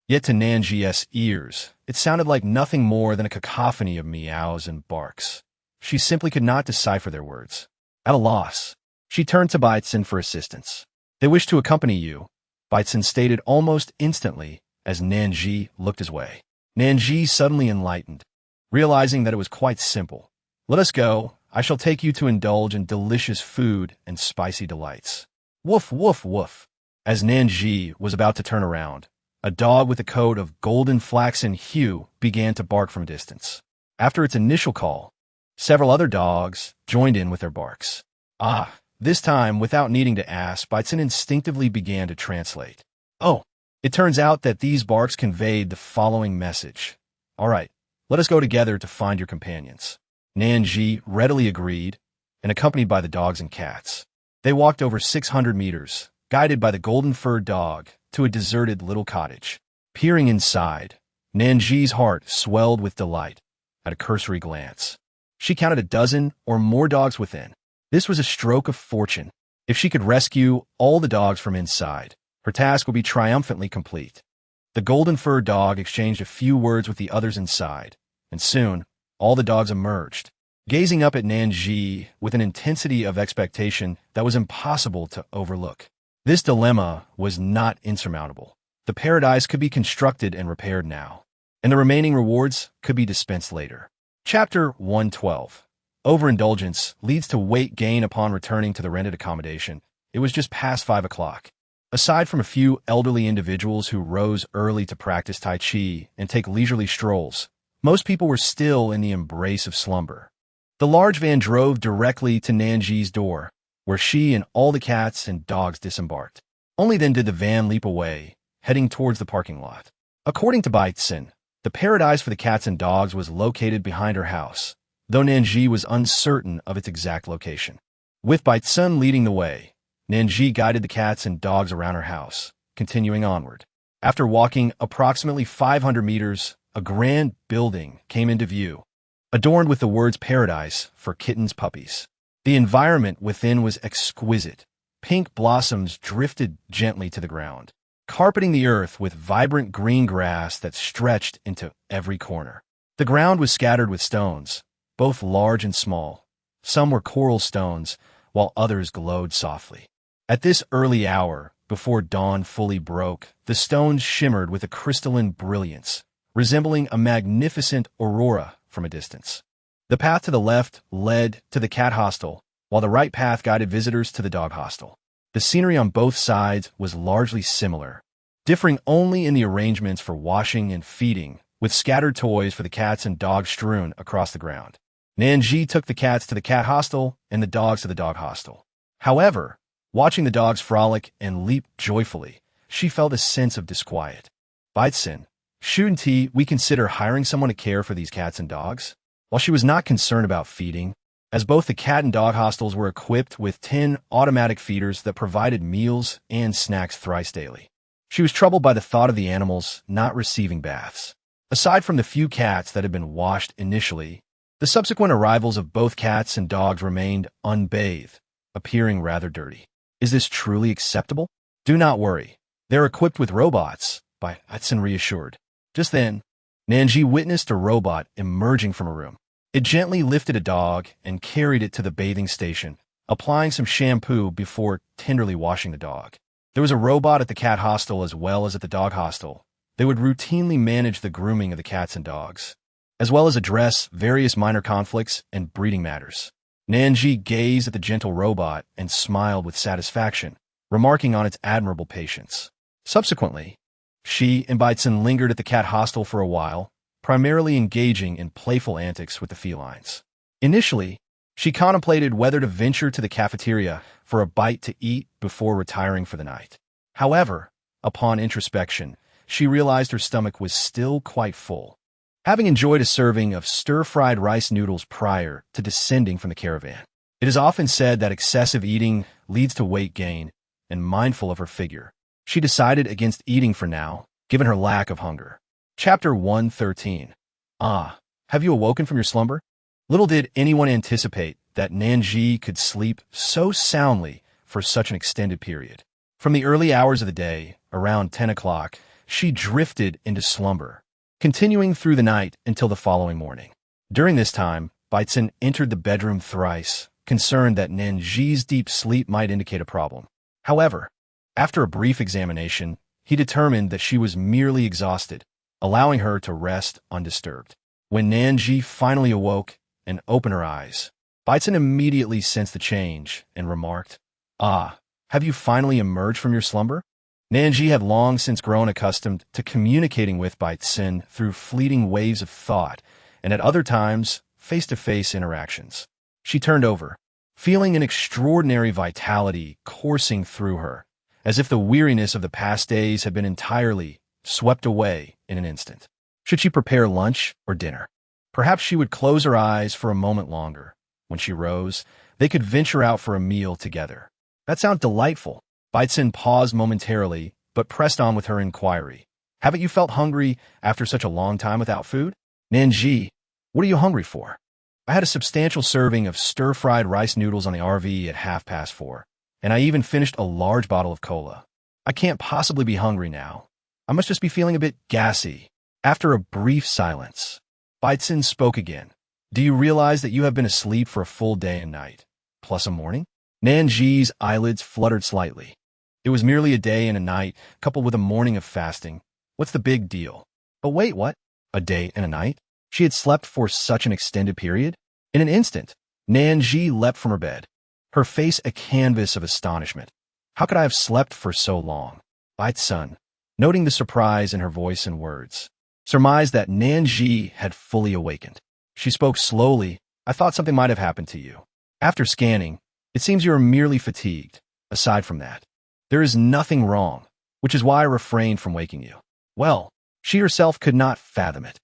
Yet to Nan Zhi's ears, it sounded like nothing more than a cacophony of meows and barks. She simply could not decipher their words. At a loss, she turned to Baitzen for assistance. "They wish to accompany you," Baitzen stated almost instantly as Nan Zhi looked his way. Nan Zhi suddenly enlightened, realizing that it was quite simple. Let us go. I shall take you to indulge in delicious food and spicy delights. Woof, woof, woof. As Nan Zhi was about to turn around, a dog with a coat of golden flaxen hue began to bark from a distance. After its initial call, several other dogs joined in with their barks. This time, without needing to ask, Baitzen instinctively began to translate. Oh, it turns out that these barks conveyed the following message. All right, let us go together to find your companions. Nan Zhi readily agreed, and accompanied by the dogs and cats, they walked over 600 meters, guided by the golden-furred dog, to a deserted little cottage. Peering inside, Nan Zhi's heart swelled with delight at a cursory glance. She counted a dozen or more dogs within. This was a stroke of fortune. If she could rescue all the dogs from inside, her task would be triumphantly complete. The golden-furred dog exchanged a few words with the others inside, and soon, all the dogs emerged, gazing up at Nan Zhi with an intensity of expectation that was impossible to overlook. This dilemma was not insurmountable. The paradise could be constructed and repaired now, and the remaining rewards could be dispensed later. Chapter 112. Overindulgence leads to weight gain upon returning to the rented accommodation. It was just past 5 o'clock. Aside from a few elderly individuals who rose early to practice Tai Chi and take leisurely strolls, most people were still in the embrace of slumber. The large van drove directly to Nan Zhi's door, where she and all the cats and dogs disembarked. Only then did the van leap away, heading towards the parking lot. According to Baitzen, the paradise for the cats and dogs was located behind her house, though Nan Zhi was uncertain of its exact location. With Baitzen leading the way, Nan Zhi guided the cats and dogs around her house, continuing onward. After walking approximately 500 meters, a grand building came into view, adorned with the words paradise for kittens' puppies. The environment within was exquisite. Pink blossoms drifted gently to the ground, carpeting the earth with vibrant green grass that stretched into every corner. The ground was scattered with stones, both large and small. Some were coral stones, while others glowed softly. At this early hour, before dawn fully broke, the stones shimmered with a crystalline brilliance, resembling a magnificent aurora from a distance. The path to the left led to the cat hostel, while the right path guided visitors to the dog hostel. The scenery on both sides was largely similar, differing only in the arrangements for washing and feeding, with scattered toys for the cats and dogs strewn across the ground. Nan Zhi took the cats to the cat hostel and the dogs to the dog hostel. However, watching the dogs frolic and leap joyfully, she felt a sense of disquiet. Baitzen, shouldn't we consider hiring someone to care for these cats and dogs? While she was not concerned about feeding, as both the cat and dog hostels were equipped with 10 automatic feeders that provided meals and snacks thrice daily, she was troubled by the thought of the animals not receiving baths. Aside from the few cats that had been washed initially, the subsequent arrivals of both cats and dogs remained unbathed, appearing rather dirty. Is this truly acceptable? Do not worry. They're equipped with robots, Baitzen reassured. Just then, Nan Zhi witnessed a robot emerging from a room. It gently lifted a dog and carried it to the bathing station, applying some shampoo before tenderly washing the dog. There was a robot at the cat hostel as well as at the dog hostel. They would routinely manage the grooming of the cats and dogs, as well as address various minor conflicts and breeding matters. Nan Zhi gazed at the gentle robot and smiled with satisfaction, remarking on its admirable patience. Subsequently, she and Baitzen lingered at the cat hostel for a while, primarily engaging in playful antics with the felines. Initially, she contemplated whether to venture to the cafeteria for a bite to eat before retiring for the night. However, upon introspection, she realized her stomach was still quite full, having enjoyed a serving of stir-fried rice noodles prior to descending from the caravan. It is often said that excessive eating leads to weight gain, and mindful of her figure, she decided against eating for now, given her lack of hunger. Chapter 113. Have you awoken from your slumber? Little did anyone anticipate that Nan Zhi could sleep so soundly for such an extended period. From the early hours of the day, around 10 o'clock, she drifted into slumber, continuing through the night until the following morning. During this time, Baitzen entered the bedroom thrice, concerned that Nan Zhi's deep sleep might indicate a problem. However, after a brief examination, he determined that she was merely exhausted, allowing her to rest undisturbed. When Nan Zhi finally awoke and opened her eyes, Baitzen immediately sensed the change and remarked, "Ah, have you finally emerged from your slumber?" Nan Zhi had long since grown accustomed to communicating with Baitzen through fleeting waves of thought and at other times face-to-face interactions. She turned over, feeling an extraordinary vitality coursing through her, as if the weariness of the past days had been entirely swept away in an instant. Should she prepare lunch or dinner? Perhaps she would close her eyes for a moment longer. When she rose, they could venture out for a meal together. That sounded delightful. Baitzen paused momentarily, but pressed on with her inquiry. Haven't you felt hungry after such a long time without food? Nan Zhi, what are you hungry for? I had a substantial serving of stir-fried rice noodles on the RV at 4:30, and I even finished a large bottle of cola. I can't possibly be hungry now. I must just be feeling a bit gassy. After a brief silence, Baitzen spoke again. Do you realize that you have been asleep for a full day and night, plus a morning? Nan Zhi's eyelids fluttered slightly. It was merely a day and a night, coupled with a morning of fasting. What's the big deal? But wait, what? A day and a night? She had slept for such an extended period? In an instant, Nan Zhi leapt from her bed, her face a canvas of astonishment. How could I have slept for so long? Baitzen, noting the surprise in her voice and words, surmised that Nan Zhi had fully awakened. She spoke slowly. I thought something might have happened to you. After scanning, it seems you are merely fatigued. Aside from that, there is nothing wrong, which is why I refrained from waking you. Well, she herself could not fathom it.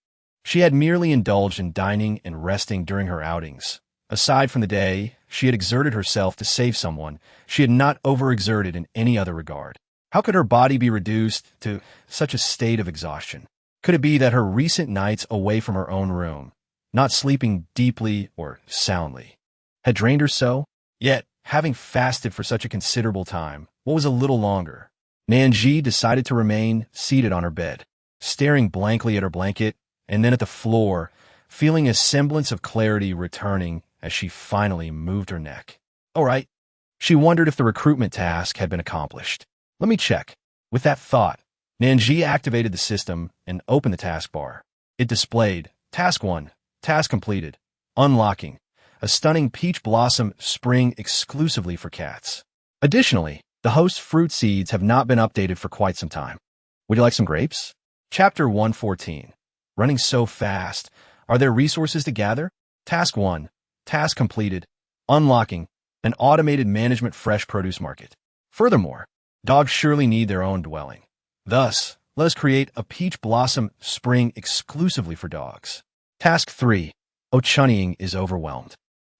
She had merely indulged in dining and resting during her outings. Aside from the day she had exerted herself to save someone, she had not overexerted in any other regard. How could her body be reduced to such a state of exhaustion? Could it be that her recent nights away from her own room, not sleeping deeply or soundly, had drained her so? Yet, having fasted for such a considerable time, what was a little longer? Nan Zhi decided to remain seated on her bed, staring blankly at her blanket and then at the floor, feeling a semblance of clarity returning as she finally moved her neck. All right. She wondered if the recruitment task had been accomplished. Let me check. With that thought, Nan Zhi activated the system and opened the taskbar. It displayed, Task 1, Task completed, unlocking, a stunning peach blossom spring exclusively for cats. Additionally, the host's fruit seeds have not been updated for quite some time. Would you like some grapes? Chapter 114. Running so fast. Are there resources to gather? Task 1. Task completed. Unlocking. An automated management fresh produce market. Furthermore, dogs surely need their own dwelling. Thus, let us create a peach blossom spring exclusively for dogs. Task 3. Ochunnying is overwhelmed.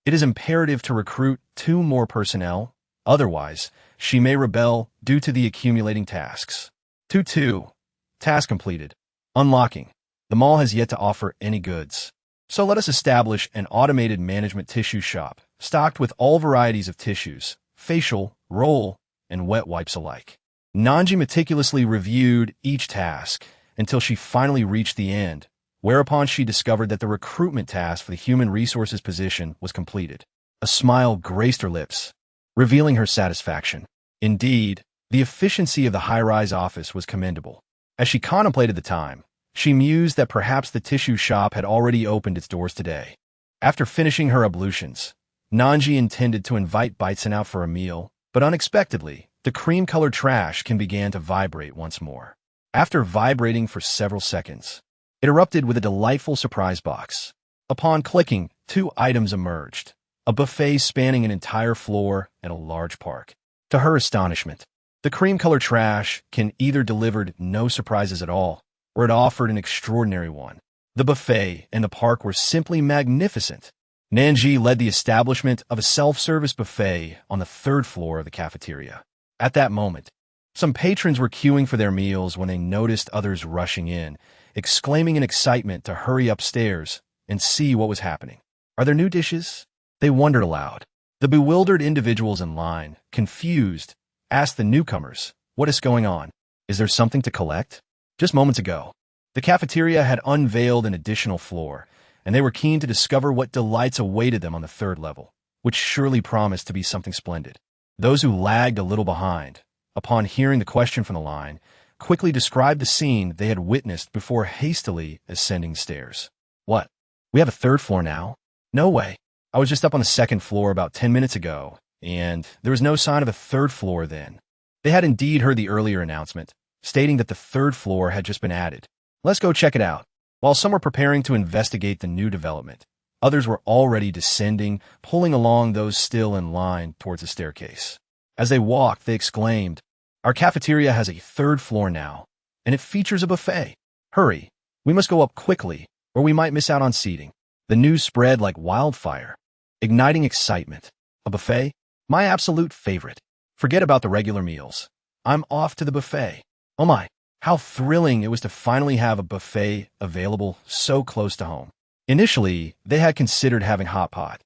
It is imperative to recruit 2 more personnel. Otherwise, she may rebel due to the accumulating tasks. 2-2. Task completed. Unlocking. The mall has yet to offer any goods. So let us establish an automated management tissue shop, stocked with all varieties of tissues, facial, roll, and wet wipes alike. Nan Zhi meticulously reviewed each task until she finally reached the end, whereupon she discovered that the recruitment task for the human resources position was completed. A smile graced her lips, revealing her satisfaction. Indeed, the efficiency of the high-rise office was commendable. As she contemplated the time, she mused that perhaps the tissue shop had already opened its doors today. After finishing her ablutions, Nan Zhi intended to invite Baitzen out for a meal, but unexpectedly, the cream-colored trash can began to vibrate once more. After vibrating for several seconds, it erupted with a delightful surprise box. Upon clicking, 2 items emerged, a buffet spanning an entire floor and a large park. To her astonishment, the cream-colored trash can either delivered no surprises at all, or it offered an extraordinary one. The buffet and the park were simply magnificent. Nan Zhi led the establishment of a self-service buffet on the 3rd floor of the cafeteria. At that moment, some patrons were queuing for their meals when they noticed others rushing in, exclaiming in excitement to hurry upstairs and see what was happening. Are there new dishes? They wondered aloud. The bewildered individuals in line, confused, asked the newcomers, what is going on? Is there something to collect? Just moments ago, the cafeteria had unveiled an additional floor, and they were keen to discover what delights awaited them on the 3rd level, which surely promised to be something splendid. Those who lagged a little behind, upon hearing the question from the line, quickly described the scene they had witnessed before hastily ascending stairs. What? We have a third floor now? No way. I was just up on the second floor about 10 minutes ago, and there was no sign of a third floor then. They had indeed heard the earlier announcement, stating that the third floor had just been added. Let's go check it out. While some were preparing to investigate the new development, others were already descending, pulling along those still in line towards the staircase. As they walked, they exclaimed, "Our cafeteria has a third floor now, and it features a buffet. Hurry, we must go up quickly, or we might miss out on seating." The news spread like wildfire, igniting excitement. A buffet? My absolute favorite. Forget about the regular meals. I'm off to the buffet. Oh my, how thrilling it was to finally have a buffet available so close to home. Initially, they had considered having Hotpot,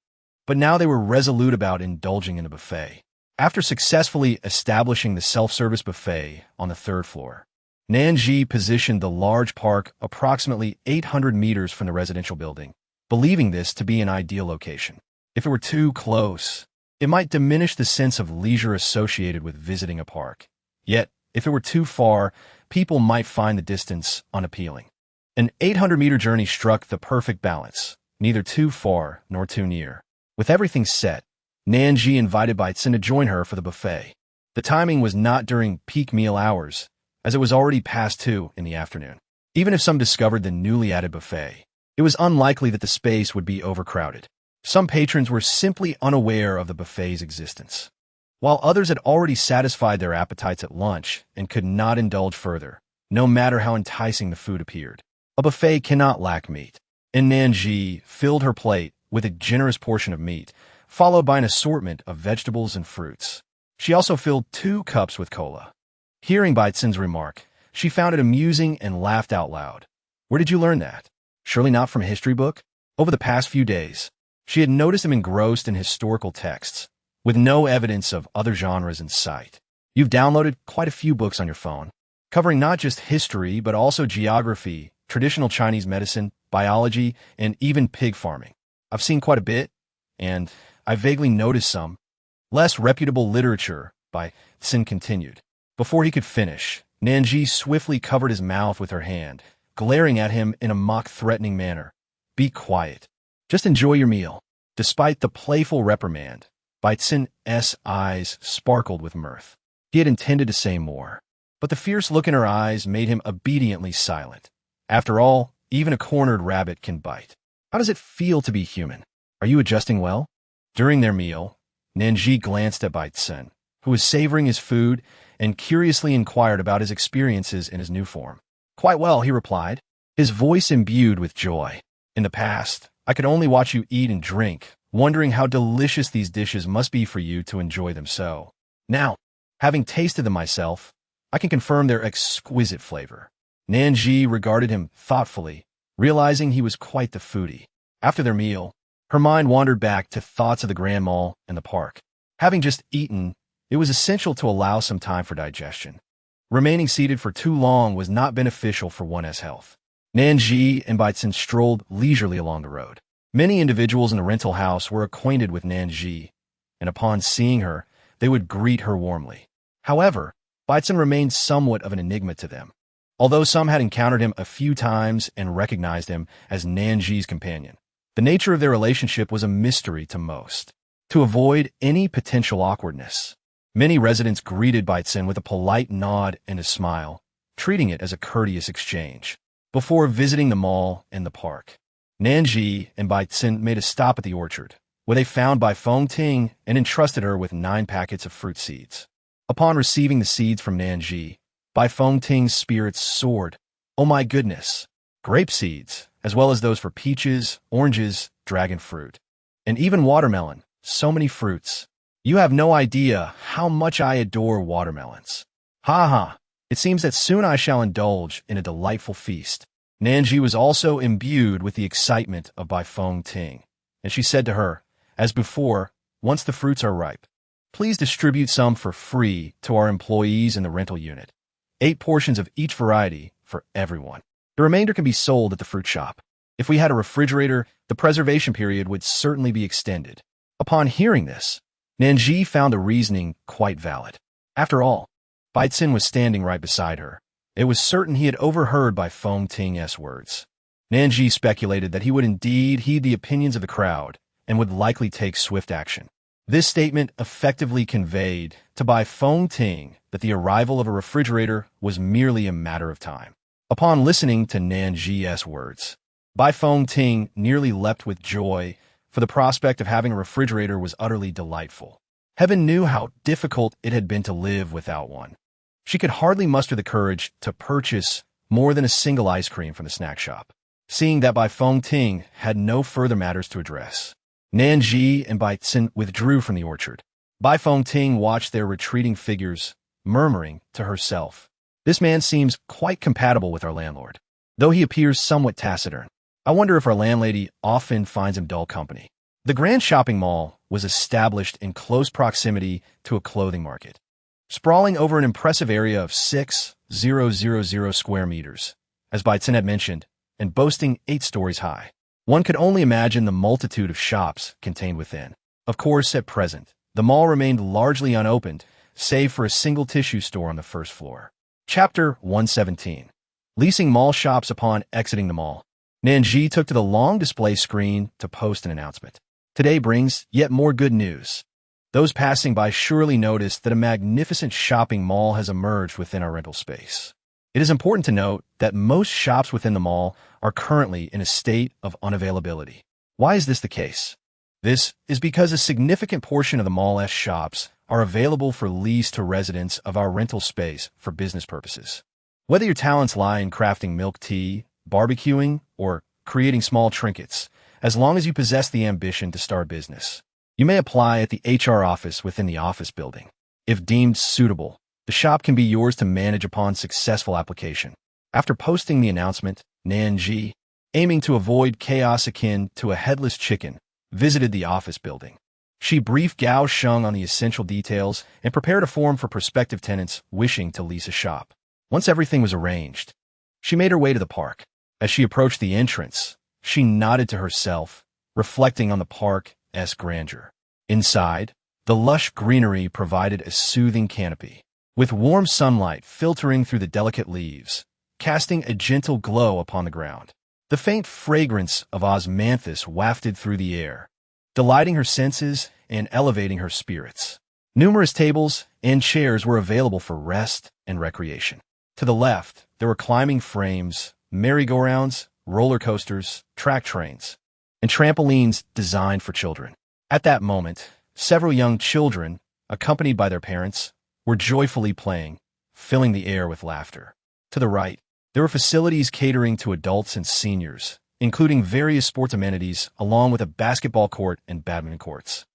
but now they were resolute about indulging in a buffet. After successfully establishing the self-service buffet on the third floor, Nan Zhi positioned the large park approximately 800 meters from the residential building, believing this to be an ideal location. If it were too close, it might diminish the sense of leisure associated with visiting a park. Yet, if it were too far, people might find the distance unappealing. An 800-meter journey struck the perfect balance, neither too far nor too near. With everything set, Nan Zhi invited Baitsun to join her for the buffet. The timing was not during peak meal hours, as it was already past 2 in the afternoon. Even if some discovered the newly added buffet, it was unlikely that the space would be overcrowded. Some patrons were simply unaware of the buffet's existence, while others had already satisfied their appetites at lunch and could not indulge further, no matter how enticing the food appeared. A buffet cannot lack meat, and Nan Zhi filled her plate with a generous portion of meat, followed by an assortment of vegetables and fruits. She also filled 2 cups with cola. Hearing Baitsun's remark, she found it amusing and laughed out loud. Where did you learn that? Surely not from a history book? Over the past few days, she had noticed him engrossed in historical texts, with no evidence of other genres in sight. You've downloaded quite a few books on your phone, covering not just history, but also geography, traditional Chinese medicine, biology, and even pig farming. I've seen quite a bit, and I vaguely noticed some less reputable literature, Baitsun continued. Before he could finish, Nan Zhi swiftly covered his mouth with her hand, glaring at him in a mock-threatening manner. Be quiet. Just enjoy your meal. Despite the playful reprimand, Baitsun's eyes sparkled with mirth. He had intended to say more, but the fierce look in her eyes made him obediently silent. After all, even a cornered rabbit can bite. How does it feel to be human? Are you adjusting well? During their meal, Nan Zhi glanced at Baitsun, who was savoring his food, and curiously inquired about his experiences in his new form. Quite well, he replied, his voice imbued with joy. In the past, I could only watch you eat and drink, wondering how delicious these dishes must be for you to enjoy them so. Now, having tasted them myself, I can confirm their exquisite flavor. Nan Zhi regarded him thoughtfully, realizing he was quite the foodie. After their meal, her mind wandered back to thoughts of the Grand Mall and the park. Having just eaten, it was essential to allow some time for digestion. Remaining seated for too long was not beneficial for one's health. Nan Zhi and Baitsun strolled leisurely along the road. Many individuals in the rental house were acquainted with Nan Zhi, and upon seeing her, they would greet her warmly. However, Baitsun remained somewhat of an enigma to them, although some had encountered him a few times and recognized him as Nan Zhi's companion. The nature of their relationship was a mystery to most. To avoid any potential awkwardness, many residents greeted Baitsun with a polite nod and a smile, treating it as a courteous exchange. Before visiting the mall and the park, Nan Zhi and Baitsun made a stop at the orchard, where they found Bai Feng Ting and entrusted her with 9 packets of fruit seeds. Upon receiving the seeds from Nan Zhi, Bai Feng Ting's spirits soared. Oh my goodness! Grape seeds, as well as those for peaches, oranges, dragon fruit, and even watermelon. So many fruits. You have no idea how much I adore watermelons. Ha ha! It seems that soon I shall indulge in a delightful feast. Nan Zhi was also imbued with the excitement of Bai Feng Ting, and she said to her, as before, once the fruits are ripe, please distribute some for free to our employees in the rental unit. 8 portions of each variety for everyone. The remainder can be sold at the fruit shop. If we had a refrigerator, the preservation period would certainly be extended. Upon hearing this, Nan Zhi found the reasoning quite valid. After all, Baitsun was standing right beside her, It was certain he had overheard by Feng Ting's words. Nan Zhi speculated that he would indeed heed the opinions of the crowd and would likely take swift action. This statement effectively conveyed to Bai Feng Ting that the arrival of a refrigerator was merely a matter of time. Upon listening to Nan Zhi's words, Bai Feng Ting nearly leapt with joy, for the prospect of having a refrigerator was utterly delightful. Heaven knew how difficult it had been to live without one. She could hardly muster the courage to purchase more than a single ice cream from the snack shop. Seeing that Bai Feng Ting had no further matters to address, Nan Zhi and Bai Tsin withdrew from the orchard. Bai Feng Ting watched their retreating figures, murmuring to herself, "This man seems quite compatible with our landlord, though he appears somewhat taciturn. I wonder if our landlady often finds him dull company." The grand shopping mall was established in close proximity to a clothing market, sprawling over an impressive area of 6,000 square meters, as Bai Tsin had mentioned, and boasting 8 stories high. One could only imagine the multitude of shops contained within. Of course, at present, the mall remained largely unopened, save for a single tissue store on the first floor. Chapter 117. Leasing mall shops upon exiting the mall. Nan Zhi took to the long display screen to post an announcement. Today brings yet more good news. Those passing by surely noticed that a magnificent shopping mall has emerged within our rental space. It is important to note that most shops within the mall are currently in a state of unavailability. Why is this the case? This is because a significant portion of the mall's shops are available for lease to residents of our rental space for business purposes. Whether your talents lie in crafting milk tea, barbecuing, or creating small trinkets, as long as you possess the ambition to start a business, you may apply at the HR office within the office building. If deemed suitable, the shop can be yours to manage upon successful application. After posting the announcement, Nan Zhi, aiming to avoid chaos akin to a headless chicken, visited the office building. She briefed Gao Sheng on the essential details and prepared a form for prospective tenants wishing to lease a shop. Once everything was arranged, she made her way to the park. As she approached the entrance, she nodded to herself, reflecting on the park's grandeur. Inside, the lush greenery provided a soothing canopy, with warm sunlight filtering through the delicate leaves, casting a gentle glow upon the ground. The faint fragrance of osmanthus wafted through the air, delighting her senses and elevating her spirits. Numerous tables and chairs were available for rest and recreation. To the left, there were climbing frames, merry-go-rounds, roller coasters, track trains, and trampolines designed for children. At that moment, several young children, accompanied by their parents, were joyfully playing, filling the air with laughter. To the right, there were facilities catering to adults and seniors, including various sports amenities along with a basketball court and badminton courts.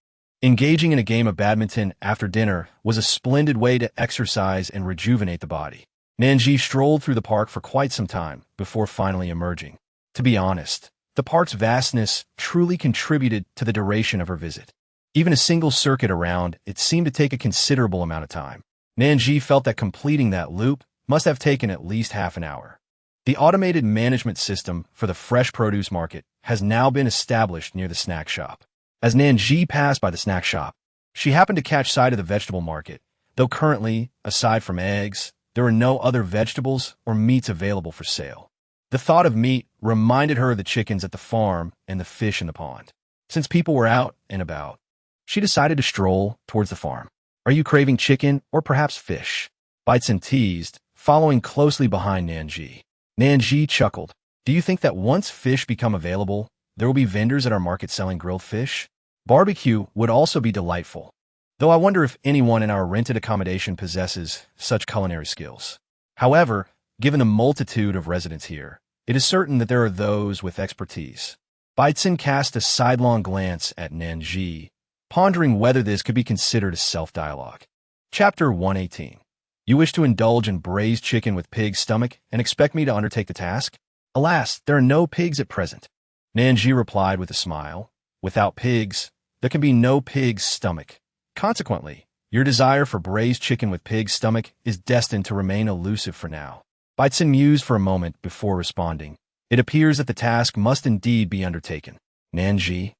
Engaging in a game of badminton after dinner was a splendid way to exercise and rejuvenate the body. Nan Zhi strolled through the park for quite some time before finally emerging. To be honest, the park's vastness truly contributed to the duration of her visit. Even a single circuit around it seemed to take a considerable amount of time. Nan Zhi felt that completing that loop must have taken at least half an hour. The automated management system for the fresh produce market has now been established near the snack shop. As Nan Zhi passed by the snack shop, she happened to catch sight of the vegetable market, though currently, aside from eggs, there are no other vegetables or meats available for sale. The thought of meat reminded her of the chickens at the farm and the fish in the pond. Since people were out and about, she decided to stroll towards the farm. "Are you craving chicken or perhaps fish?" Bai Tsin teased, following closely behind Nan Zhi. Nan Zhi chuckled. "Do you think that once fish become available, there will be vendors at our market selling grilled fish? Barbecue would also be delightful, though I wonder if anyone in our rented accommodation possesses such culinary skills. However, given the multitude of residents here, it is certain that there are those with expertise." Bai Tsin cast a sidelong glance at Nan Zhi, pondering whether this could be considered a self-dialogue. Chapter 118. You wish to indulge in braised chicken with pig's stomach and expect me to undertake the task? Alas, there are no pigs at present. Nan Zhi replied with a smile. Without pigs, there can be no pig's stomach. Consequently, your desire for braised chicken with pig's stomach is destined to remain elusive for now. Bai Tsin mused for a moment before responding. It appears that the task must indeed be undertaken. Nan Zhi,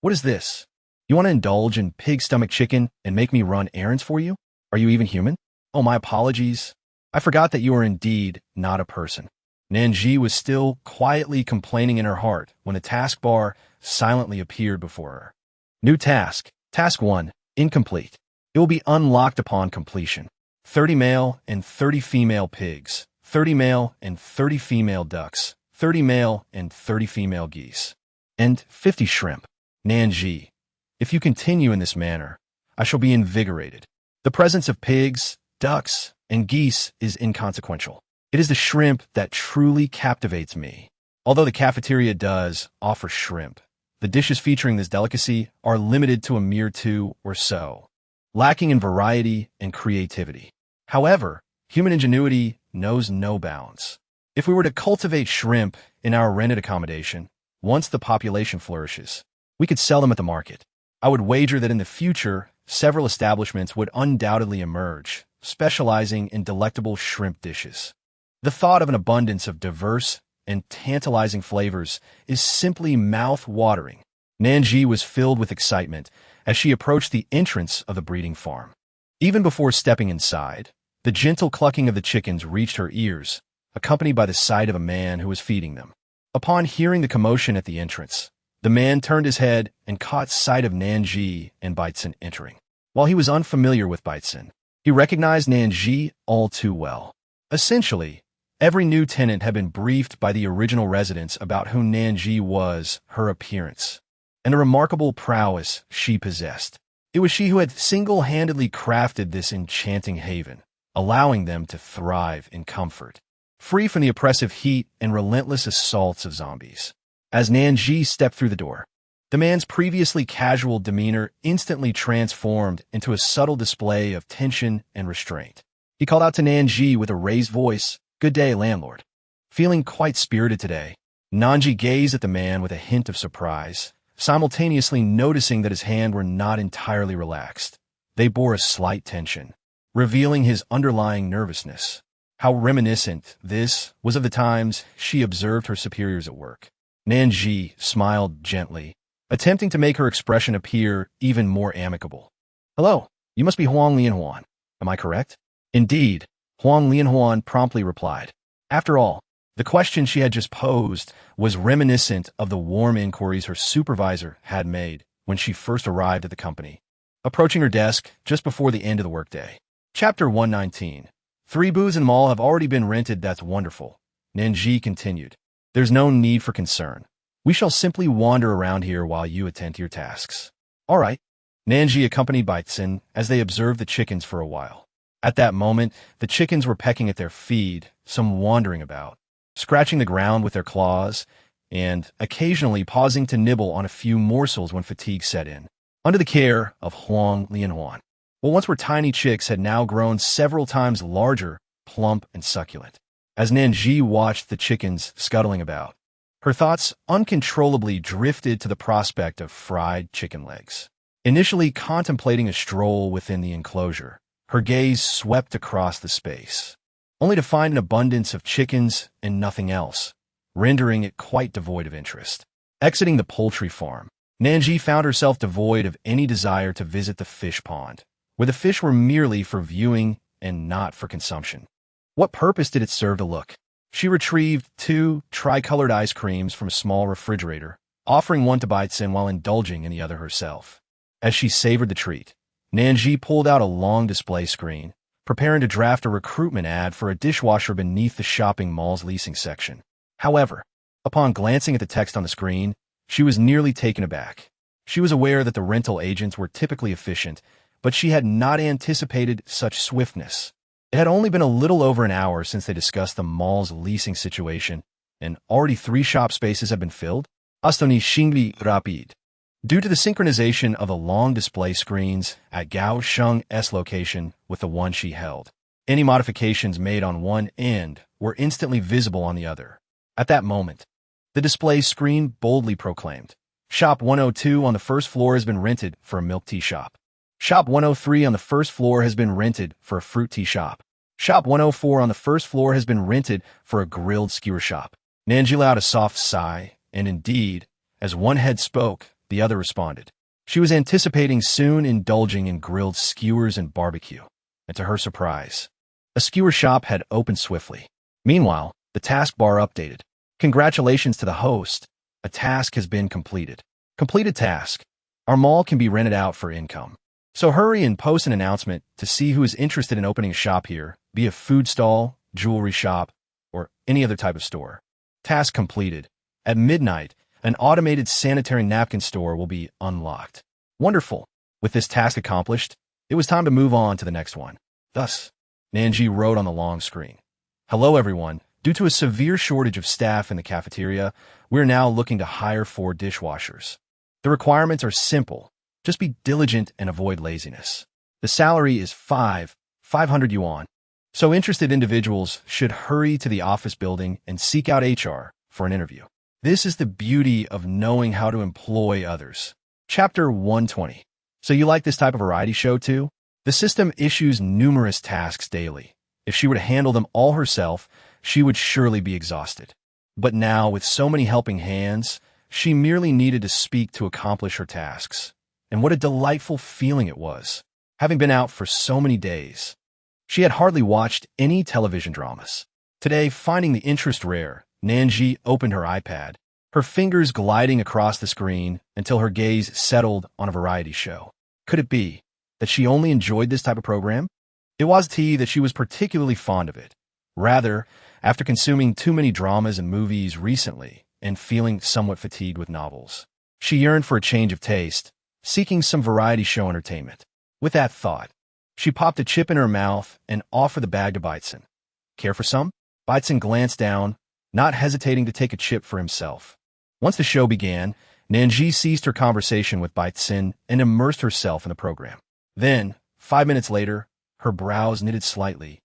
what is this? You want to indulge in pig stomach chicken and make me run errands for you? Are you even human? Oh, my apologies. I forgot that you are indeed not a person. Nan Zhi was still quietly complaining in her heart when the taskbar silently appeared before her. New task. Task 1. Incomplete. It will be unlocked upon completion. 30 male and 30 female pigs. 30 male and 30 female ducks. 30 male and 30 female geese. And 50 shrimp. Nan Zhi. If you continue in this manner, I shall be invigorated. The presence of pigs, ducks, and geese is inconsequential. It is the shrimp that truly captivates me. Although the cafeteria does offer shrimp, the dishes featuring this delicacy are limited to a mere 2 or so, lacking in variety and creativity. However, human ingenuity knows no bounds. If we were to cultivate shrimp in our rented accommodation, once the population flourishes, we could sell them at the market. I would wager that in the future, several establishments would undoubtedly emerge, specializing in delectable shrimp dishes. The thought of an abundance of diverse and tantalizing flavors is simply mouth-watering. Nan Zhi was filled with excitement as she approached the entrance of the breeding farm. Even before stepping inside, the gentle clucking of the chickens reached her ears, accompanied by the sight of a man who was feeding them. Upon hearing the commotion at the entrance, the man turned his head and caught sight of Nan Zhi and Baitsun entering. While he was unfamiliar with Baitsun, he recognized Nan Zhi all too well. Essentially, every new tenant had been briefed by the original residents about who Nan Zhi was, her appearance, and the remarkable prowess she possessed. It was she who had single-handedly crafted this enchanting haven, allowing them to thrive in comfort, free from the oppressive heat and relentless assaults of zombies. As Nan Zhi stepped through the door, the man's previously casual demeanor instantly transformed into a subtle display of tension and restraint. He called out to Nan Zhi with a raised voice, "Good day, landlord." Feeling quite spirited today, Nan Zhi gazed at the man with a hint of surprise, simultaneously noticing that his hands were not entirely relaxed. They bore a slight tension, revealing his underlying nervousness. How reminiscent this was of the times she observed her superiors at work. Nan Zhi smiled gently, attempting to make her expression appear even more amicable. "Hello, you must be Huang Lianhuan. Am I correct?" "Indeed," Huang Lianhuan promptly replied. After all, the question she had just posed was reminiscent of the warm inquiries her supervisor had made when she first arrived at the company, approaching her desk just before the end of the workday. Chapter 119. 3 booths in mall have already been rented. That's wonderful. Nan Zhi continued. There's no need for concern. We shall simply wander around here while you attend to your tasks. All right. Nan Zhi accompanied Baitsun as they observed the chickens for a while. At that moment, the chickens were pecking at their feed, some wandering about, scratching the ground with their claws, and occasionally pausing to nibble on a few morsels when fatigue set in, under the care of Huang Lianhuan. What once were tiny chicks had now grown several times larger, plump, and succulent. As Nan Zhi watched the chickens scuttling about, her thoughts uncontrollably drifted to the prospect of fried chicken legs. Initially contemplating a stroll within the enclosure, her gaze swept across the space, only to find an abundance of chickens and nothing else, rendering it quite devoid of interest. Exiting the poultry farm, Nan Zhi found herself devoid of any desire to visit the fish pond, where the fish were merely for viewing and not for consumption. What purpose did it serve to look? She retrieved 2 tricolored ice creams from a small refrigerator, offering one to Baitsun while indulging in the other herself. As she savored the treat, Nan Zhi pulled out a long display screen, preparing to draft a recruitment ad for a dishwasher beneath the shopping mall's leasing section. However, upon glancing at the text on the screen, she was nearly taken aback. She was aware that the rental agents were typically efficient, but she had not anticipated such swiftness. It had only been a little over an hour since they discussed the mall's leasing situation, and already 3 shop spaces had been filled. Astoni Xingli Rapid. Due to the synchronization of the long display screens at Gao Sheng's location with the one she held, any modifications made on one end were instantly visible on the other. At that moment, the display screen boldly proclaimed, Shop 102 on the first floor has been rented for a milk tea shop. Shop 103 on the first floor has been rented for a fruit tea shop. Shop 104 on the first floor has been rented for a grilled skewer shop. Nan Zhi let out a soft sigh, and indeed, as one head spoke, the other responded. She was anticipating soon indulging in grilled skewers and barbecue, and to her surprise, a A skewer shop had opened swiftly. Meanwhile, the taskbar updated. Congratulations to the host. A task has been completed. Completed task. Our mall can be rented out for income. So hurry and post an announcement to see who is interested in opening a shop here, be a food stall, jewelry shop, or any other type of store. Task completed. At midnight, an automated sanitary napkin store will be unlocked. Wonderful. With this task accomplished, it was time to move on to the next one. Thus, Nan Zhi wrote on the long screen. Hello everyone. Due to a severe shortage of staff in the cafeteria, we're now looking to hire 4 dishwashers. The requirements are simple. Just be diligent and avoid laziness. The salary is 500 yuan. So interested individuals should hurry to the office building and seek out HR for an interview. This is the beauty of knowing how to employ others. Chapter 120. So you like this type of variety show too? The system issues numerous tasks daily. If she were to handle them all herself, she would surely be exhausted. But now, with so many helping hands, she merely needed to speak to accomplish her tasks. And what a delightful feeling it was, having been out for so many days. She had hardly watched any television dramas. Today, finding the interest rare, Nan Zhi opened her iPad, her fingers gliding across the screen until her gaze settled on a variety show. Could it be that she only enjoyed this type of program? It was that she was particularly fond of it. Rather, after consuming too many dramas and movies recently and feeling somewhat fatigued with novels, she yearned for a change of taste, seeking some variety show entertainment. With that thought, she popped a chip in her mouth and offered the bag to Baitsun. Care for some? Baitsun glanced down, not hesitating to take a chip for himself. Once the show began, Nan Zhi ceased her conversation with Baitsun and immersed herself in the program. Then, 5 minutes later, her brows knitted slightly.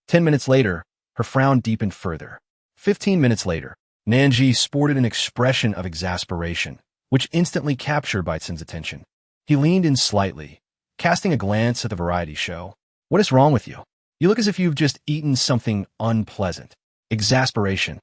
10 minutes later, her frown deepened further. 15 minutes later, Nan Zhi sported an expression of exasperation, which instantly captured Baitsun's attention. He leaned in slightly, casting a glance at the variety show. What is wrong with you? You look as if you've just eaten something unpleasant. Exasperation.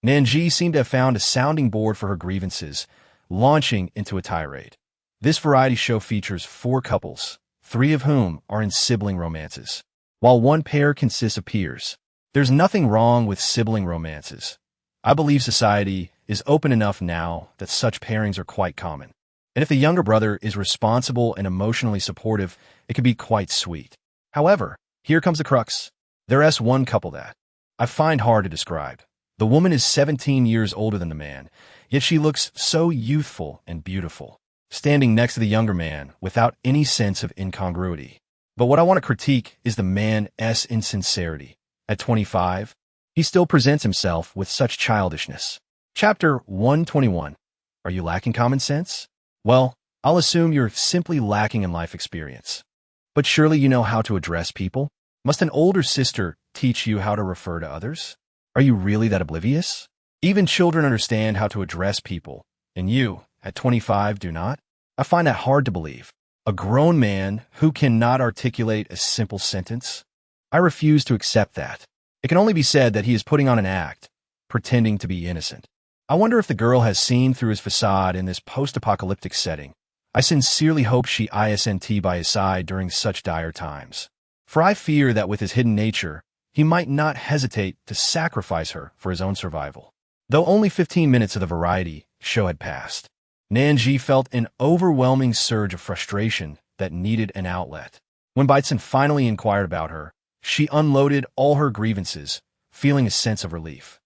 Nan Zhi seemed to have found a sounding board for her grievances, launching into a tirade. This variety show features 4 couples, 3 of whom are in sibling romances, while 1 pair consists of peers. There's nothing wrong with sibling romances. I believe society is open enough now that such pairings are quite common. And if the younger brother is responsible and emotionally supportive, it can be quite sweet. However, here comes the crux. There's one couple that I find hard to describe. The woman is 17 years older than the man, yet she looks so youthful and beautiful, standing next to the younger man without any sense of incongruity. But what I want to critique is the man's insincerity. At 25, he still presents himself with such childishness. Chapter 121. Are you lacking common sense? Well, I'll assume you're simply lacking in life experience. But surely you know how to address people? Must an older sister teach you how to refer to others? Are you really that oblivious? Even children understand how to address people, and you, at 25, do not? I find that hard to believe. A grown man who cannot articulate a simple sentence? I refuse to accept that. It can only be said that he is putting on an act, pretending to be innocent. I wonder if the girl has seen through his facade in this post-apocalyptic setting. I sincerely hope she isn't by his side during such dire times. For I fear that with his hidden nature, he might not hesitate to sacrifice her for his own survival. Though only 15 minutes of the variety show had passed, Nan Zhi felt an overwhelming surge of frustration that needed an outlet. When Baitsun finally inquired about her, she unloaded all her grievances, feeling a sense of relief.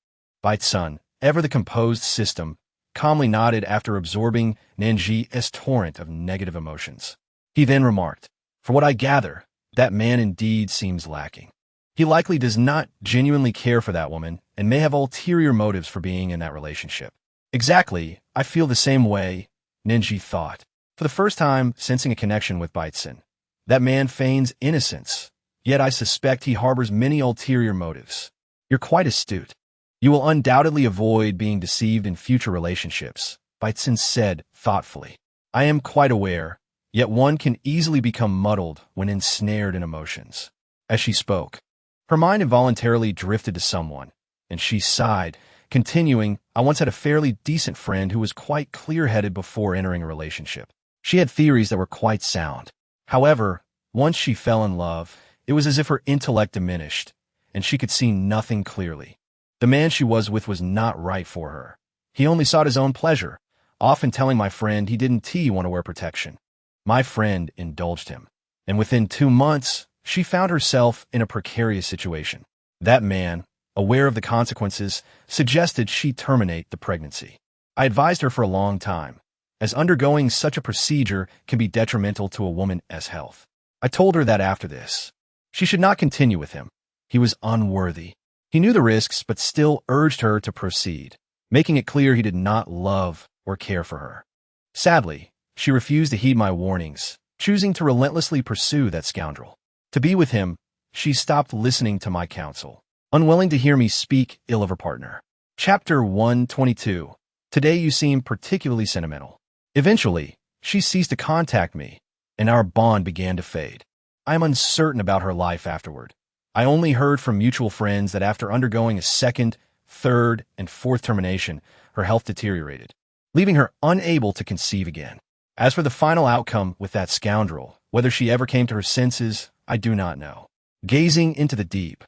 Baitsun, ever the composed system, calmly nodded after absorbing Nan Zhi's torrent of negative emotions. He then remarked, "For what I gather, that man indeed seems lacking. He likely does not genuinely care for that woman and may have ulterior motives for being in that relationship." Exactly, I feel the same way, Nan Zhi thought, for the first time sensing a connection with Baitsun. That man feigns innocence, yet I suspect he harbors many ulterior motives. You're quite astute. You will undoubtedly avoid being deceived in future relationships, Baitsun said thoughtfully. I am quite aware, yet one can easily become muddled when ensnared in emotions. As she spoke, her mind involuntarily drifted to someone, and she sighed, continuing, I once had a fairly decent friend who was quite clear-headed before entering a relationship. She had theories that were quite sound. However, once she fell in love, It was as if her intellect diminished, and she could see nothing clearly. The man she was with was not right for her. He only sought his own pleasure, often telling my friend he didn't want to wear protection. My friend indulged him, and within 2 months, she found herself in a precarious situation. That man, aware of the consequences, suggested she terminate the pregnancy. I advised her for a long time, as undergoing such a procedure can be detrimental to a woman's health. I told her that after this, she should not continue with him. He was unworthy. He knew the risks, but still urged her to proceed, making it clear he did not love or care for her. Sadly, she refused to heed my warnings, choosing to relentlessly pursue that scoundrel. To be with him, she stopped listening to my counsel, unwilling to hear me speak ill of her partner. Chapter 122. Today you seem particularly sentimental. Eventually, she ceased to contact me, and our bond began to fade. I am uncertain about her life afterward. I only heard from mutual friends that after undergoing a second, third, and fourth termination, her health deteriorated, leaving her unable to conceive again. As for the final outcome with that scoundrel, whether she ever came to her senses, I do not know. Gazing into the deep,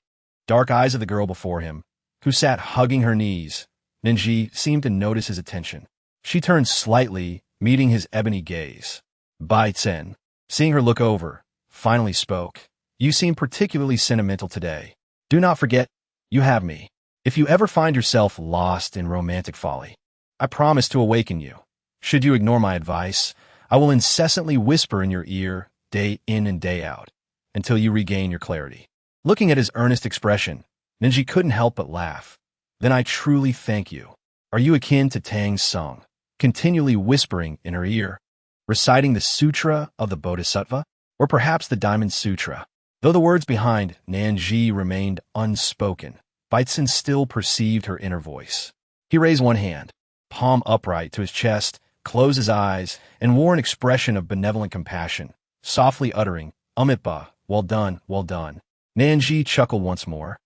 dark eyes of the girl before him, who sat hugging her knees, Nan Zhi seemed to notice his attention. She turned slightly, meeting his ebony gaze. Baitzen, seeing her look over, finally spoke. You seem particularly sentimental today. Do not forget, you have me. If you ever find yourself lost in romantic folly, I promise to awaken you. Should you ignore my advice, I will incessantly whisper in your ear, day in and day out, until you regain your clarity. Looking at his earnest expression, Nan Zhi couldn't help but laugh. Then I truly thank you. Are you akin to Tang Sung, continually whispering in her ear, reciting the Sutra of the Bodhisattva, or perhaps the Diamond Sutra? Though the words behind Nan Zhi remained unspoken, Baitzen still perceived her inner voice. He raised one hand, palm upright to his chest, closed his eyes, and wore an expression of benevolent compassion, softly uttering, Umitba, well done, well done. Nan Zhi chuckled once more,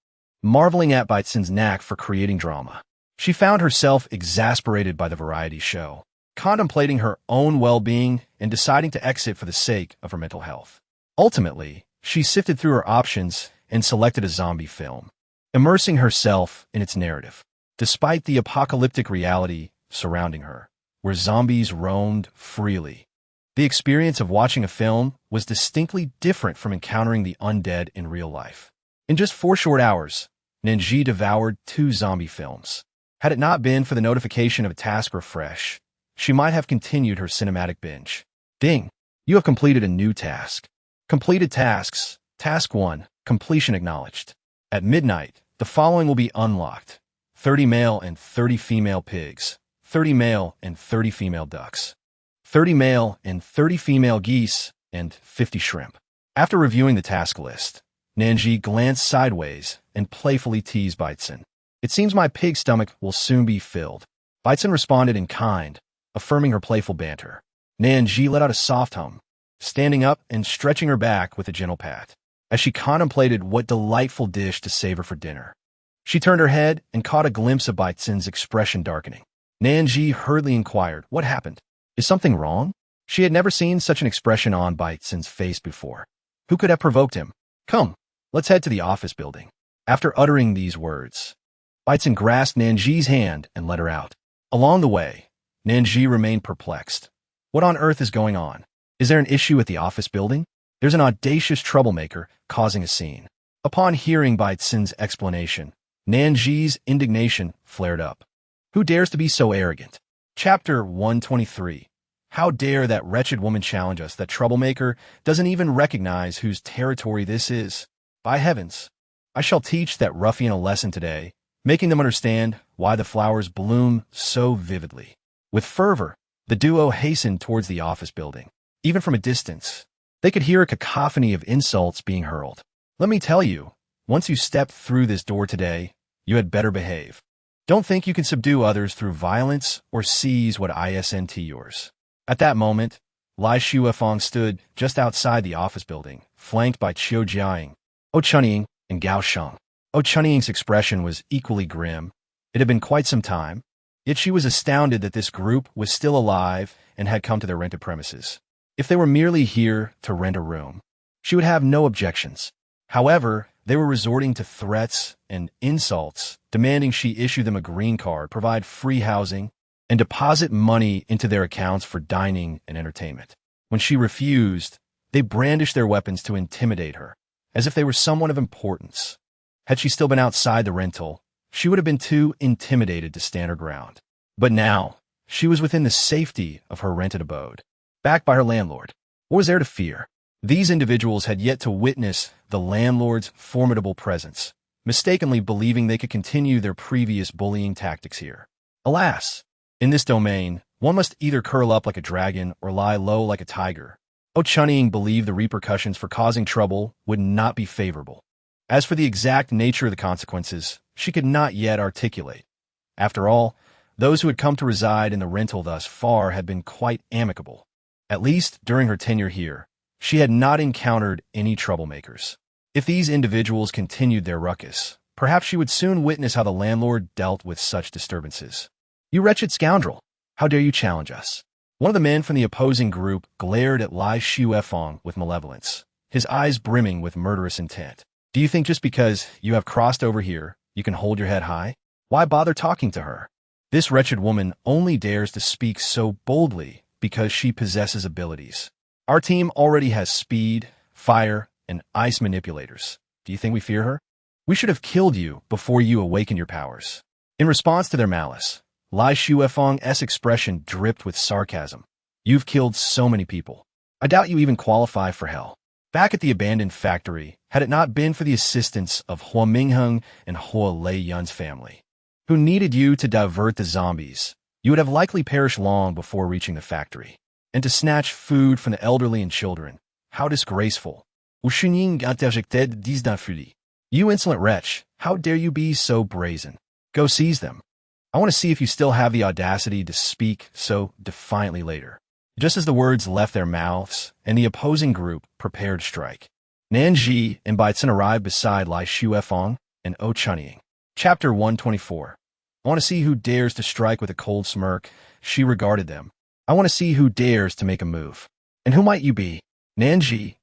marveling at Baitzen's knack for creating drama. She found herself exasperated by the variety show, contemplating her own well-being and deciding to exit for the sake of her mental health. Ultimately, she sifted through her options and selected a zombie film, immersing herself in its narrative. Despite the apocalyptic reality surrounding her, where zombies roamed freely, the experience of watching a film was distinctly different from encountering the undead in real life. In just 4 short hours, Nan Zhi devoured 2 zombie films. Had it not been for the notification of a task refresh, she might have continued her cinematic binge. Ding! You have completed a new task. Completed tasks. Task 1. Completion acknowledged. At midnight, the following will be unlocked. 30 male and 30 female pigs. 30 male and 30 female ducks. 30 male and 30 female geese, and 50 shrimp. After reviewing the task list, Nan Zhi glanced sideways and playfully teased Baitzen. It seems my pig stomach will soon be filled. Baitzen responded in kind, affirming her playful banter. Nan Zhi let out a soft hum, standing up and stretching her back with a gentle pat, as she contemplated what delightful dish to savor for dinner. She turned her head and caught a glimpse of Baitzen's expression darkening. Nan Zhi hurriedly inquired, "What happened? Is something wrong?" She had never seen such an expression on Baitzen's face before. Who could have provoked him? "Come, let's head to the office building." After uttering these words, Baitzen grasped Nan Zhi's hand and led her out. Along the way, Nan Zhi remained perplexed. What on earth is going on? Is there an issue at the office building? There's an audacious troublemaker causing a scene. Upon hearing Baitzen's explanation, Nan Zhi's indignation flared up. Who dares to be so arrogant? Chapter 123. How dare that wretched woman challenge us? That troublemaker doesn't even recognize whose territory this is. By heavens, I shall teach that ruffian a lesson today, making them understand why the flowers bloom so vividly. With fervor, the duo hastened towards the office building. Even from a distance, they could hear a cacophony of insults being hurled. Let me tell you, once you step through this door today, you had better behave. Don't think you can subdue others through violence or seize what isn't yours. At that moment, Lai Shuefeng stood just outside the office building, flanked by Qiu Jiaying, O Chunying, and Gao Sheng. O Chunying's expression was equally grim. It had been quite some time, yet she was astounded that this group was still alive and had come to their rented premises. If they were merely here to rent a room, she would have no objections. However, they were resorting to threats and insults, demanding she issue them a green card, provide free housing, and deposit money into their accounts for dining and entertainment. When she refused, they brandished their weapons to intimidate her, as if they were someone of importance. Had she still been outside the rental, she would have been too intimidated to stand her ground. But now, she was within the safety of her rented abode, backed by her landlord. What was there to fear? These individuals had yet to witness the landlord's formidable presence, mistakenly believing they could continue their previous bullying tactics here. Alas, in this domain, one must either curl up like a dragon or lie low like a tiger. Chunning believed the repercussions for causing trouble would not be favorable. As for the exact nature of the consequences, she could not yet articulate. After all, those who had come to reside in the rental thus far had been quite amicable. At least during her tenure here, she had not encountered any troublemakers. If these individuals continued their ruckus, perhaps she would soon witness how the landlord dealt with such disturbances. "You wretched scoundrel! How dare you challenge us?" One of the men from the opposing group glared at Lai Shuefeng with malevolence, his eyes brimming with murderous intent. "Do you think just because you have crossed over here, you can hold your head high? Why bother talking to her? This wretched woman only dares to speak so boldly because she possesses abilities. Our team already has speed, fire, and ice manipulators. Do you think we fear her? We should have killed you before you awakened your powers." In response to their malice, Lai Shuefeng's expression dripped with sarcasm. "You've killed so many people. I doubt you even qualify for hell." Back at the abandoned factory, had it not been for the assistance of Hua Mingheng and Hua Lei Yun's family, who needed you to divert the zombies, you would have likely perished long before reaching the factory. And to snatch food from the elderly and children, how disgraceful. You insolent wretch, how dare you be so brazen? Go seize them. I want to see if you still have the audacity to speak so defiantly later. Just as the words left their mouths and the opposing group prepared to strike, Nan Zhi and Baitzen arrived beside Lai Shuefeng and Chunning. Chapter 124. I want to see who dares to strike. With a cold smirk, she regarded them. I want to see who dares to make a move. And who might you be? Nan Zhi,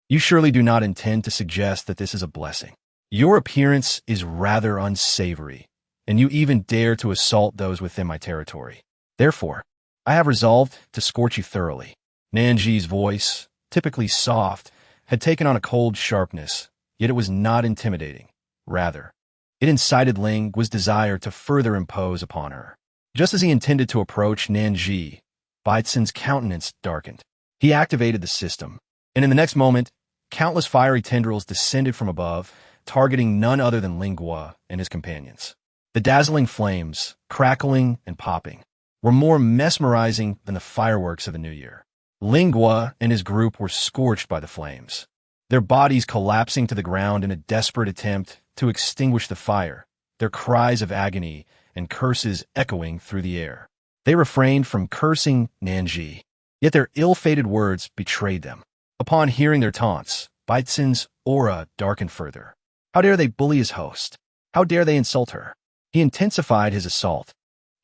you surely do not intend to suggest that this is a blessing. Your appearance is rather unsavory, and you even dare to assault those within my territory. Therefore, I have resolved to scorch you thoroughly. Nan Zhi's voice, typically soft, had taken on a cold sharpness, yet it was not intimidating. Rather, it incited Ling Guo's desire to further impose upon her. Just as he intended to approach Nan Zhi, Baitzen's countenance darkened. He activated the system, and in the next moment, countless fiery tendrils descended from above, targeting none other than Ling Guo and his companions. The dazzling flames, crackling and popping, were more mesmerizing than the fireworks of the new year. Ling Guo and his group were scorched by the flames, their bodies collapsing to the ground in a desperate attempt to extinguish the fire, their cries of agony and curses echoing through the air. They refrained from cursing Nan Zhi, yet their ill-fated words betrayed them. Upon hearing their taunts, Baitzen's aura darkened further. How dare they bully his host? How dare they insult her? He intensified his assault,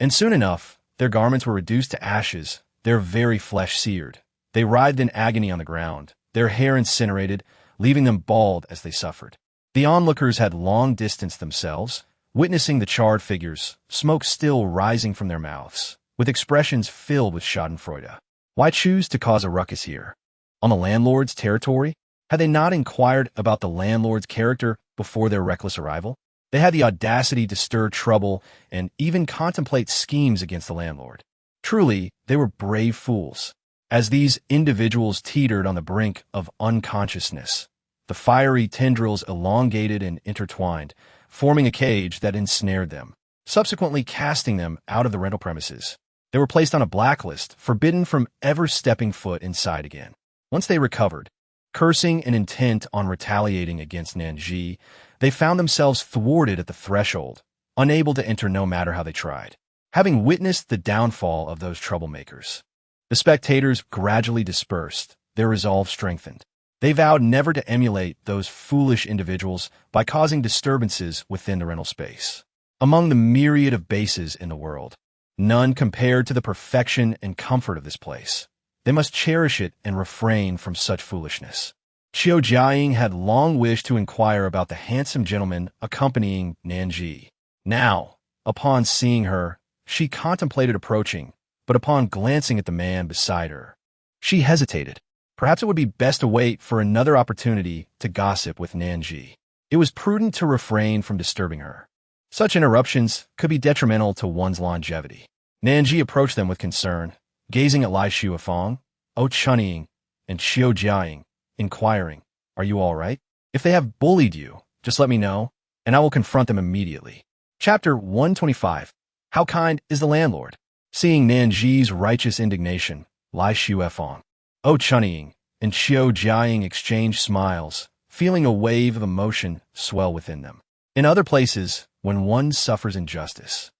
and soon enough, their garments were reduced to ashes, their very flesh seared. They writhed in agony on the ground, their hair incinerated, leaving them bald as they suffered. The onlookers had long distanced themselves, witnessing the charred figures, smoke still rising from their mouths, with expressions filled with schadenfreude. Why choose to cause a ruckus here? On the landlord's territory? Had they not inquired about the landlord's character before their reckless arrival? They had the audacity to stir trouble and even contemplate schemes against the landlord. Truly, they were brave fools. As these individuals teetered on the brink of unconsciousness, the fiery tendrils elongated and intertwined, forming a cage that ensnared them, subsequently casting them out of the rental premises. They were placed on a blacklist, forbidden from ever stepping foot inside again. Once they recovered, cursing and intent on retaliating against Nan Zhi, they found themselves thwarted at the threshold, unable to enter no matter how they tried. Having witnessed the downfall of those troublemakers, the spectators gradually dispersed, their resolve strengthened. They vowed never to emulate those foolish individuals by causing disturbances within the rental space. Among the myriad of bases in the world, none compared to the perfection and comfort of this place. They must cherish it and refrain from such foolishness. Xiao Jiaying had long wished to inquire about the handsome gentleman accompanying Nan Zhi. Now, upon seeing her, she contemplated approaching, but upon glancing at the man beside her, she hesitated. Perhaps it would be best to wait for another opportunity to gossip with Nan Zhi. It was prudent to refrain from disturbing her. Such interruptions could be detrimental to one's longevity. Nan Zhi approached them with concern, gazing at Lai Shuifeng, Chunying, and Xiao Jiaying, inquiring, "Are you all right? If they have bullied you, just let me know, and I will confront them immediately." Chapter 125. How kind is the landlord? Seeing Nan Zhi's righteous indignation, Lai Shuifeng, Chunying, and Xiao Jiaying exchanged smiles, feeling a wave of emotion swell within them. In other places, when one suffers injustice,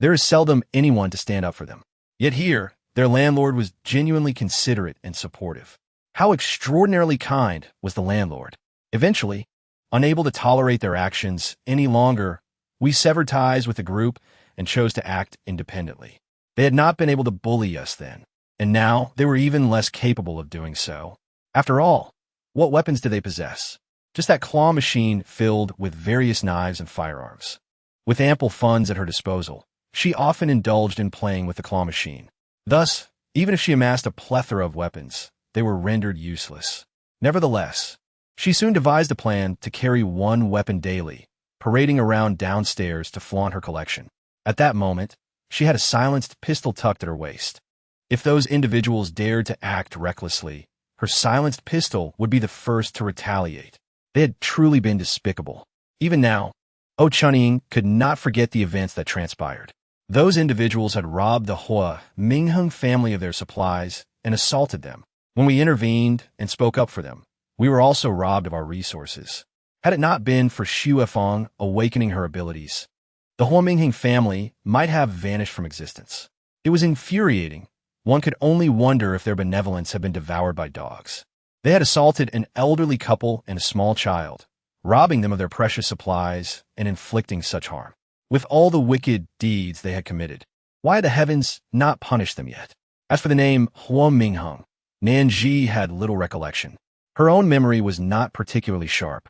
there is seldom anyone to stand up for them. Yet here, their landlord was genuinely considerate and supportive. How extraordinarily kind was the landlord. Eventually, unable to tolerate their actions any longer, we severed ties with the group and chose to act independently. They had not been able to bully us then, and now they were even less capable of doing so. After all, what weapons did they possess? Just that claw machine filled with various knives and firearms. With ample funds at her disposal, she often indulged in playing with the claw machine. Thus, even if she amassed a plethora of weapons, they were rendered useless. Nevertheless, she soon devised a plan to carry one weapon daily, parading around downstairs to flaunt her collection. At that moment, she had a silenced pistol tucked at her waist. If those individuals dared to act recklessly, her silenced pistol would be the first to retaliate. They had truly been despicable. Even now, Chunying could not forget the events that transpired. Those individuals had robbed the Hua Mingheng family of their supplies and assaulted them. When we intervened and spoke up for them, we were also robbed of our resources. Had it not been for Shuifeng awakening her abilities, the Hua Mingheng family might have vanished from existence. It was infuriating. One could only wonder if their benevolence had been devoured by dogs. They had assaulted an elderly couple and a small child, robbing them of their precious supplies and inflicting such harm. With all the wicked deeds they had committed, why had the heavens not punished them yet? As for the name Hua Mingheng, Nan Zhi had little recollection. Her own memory was not particularly sharp,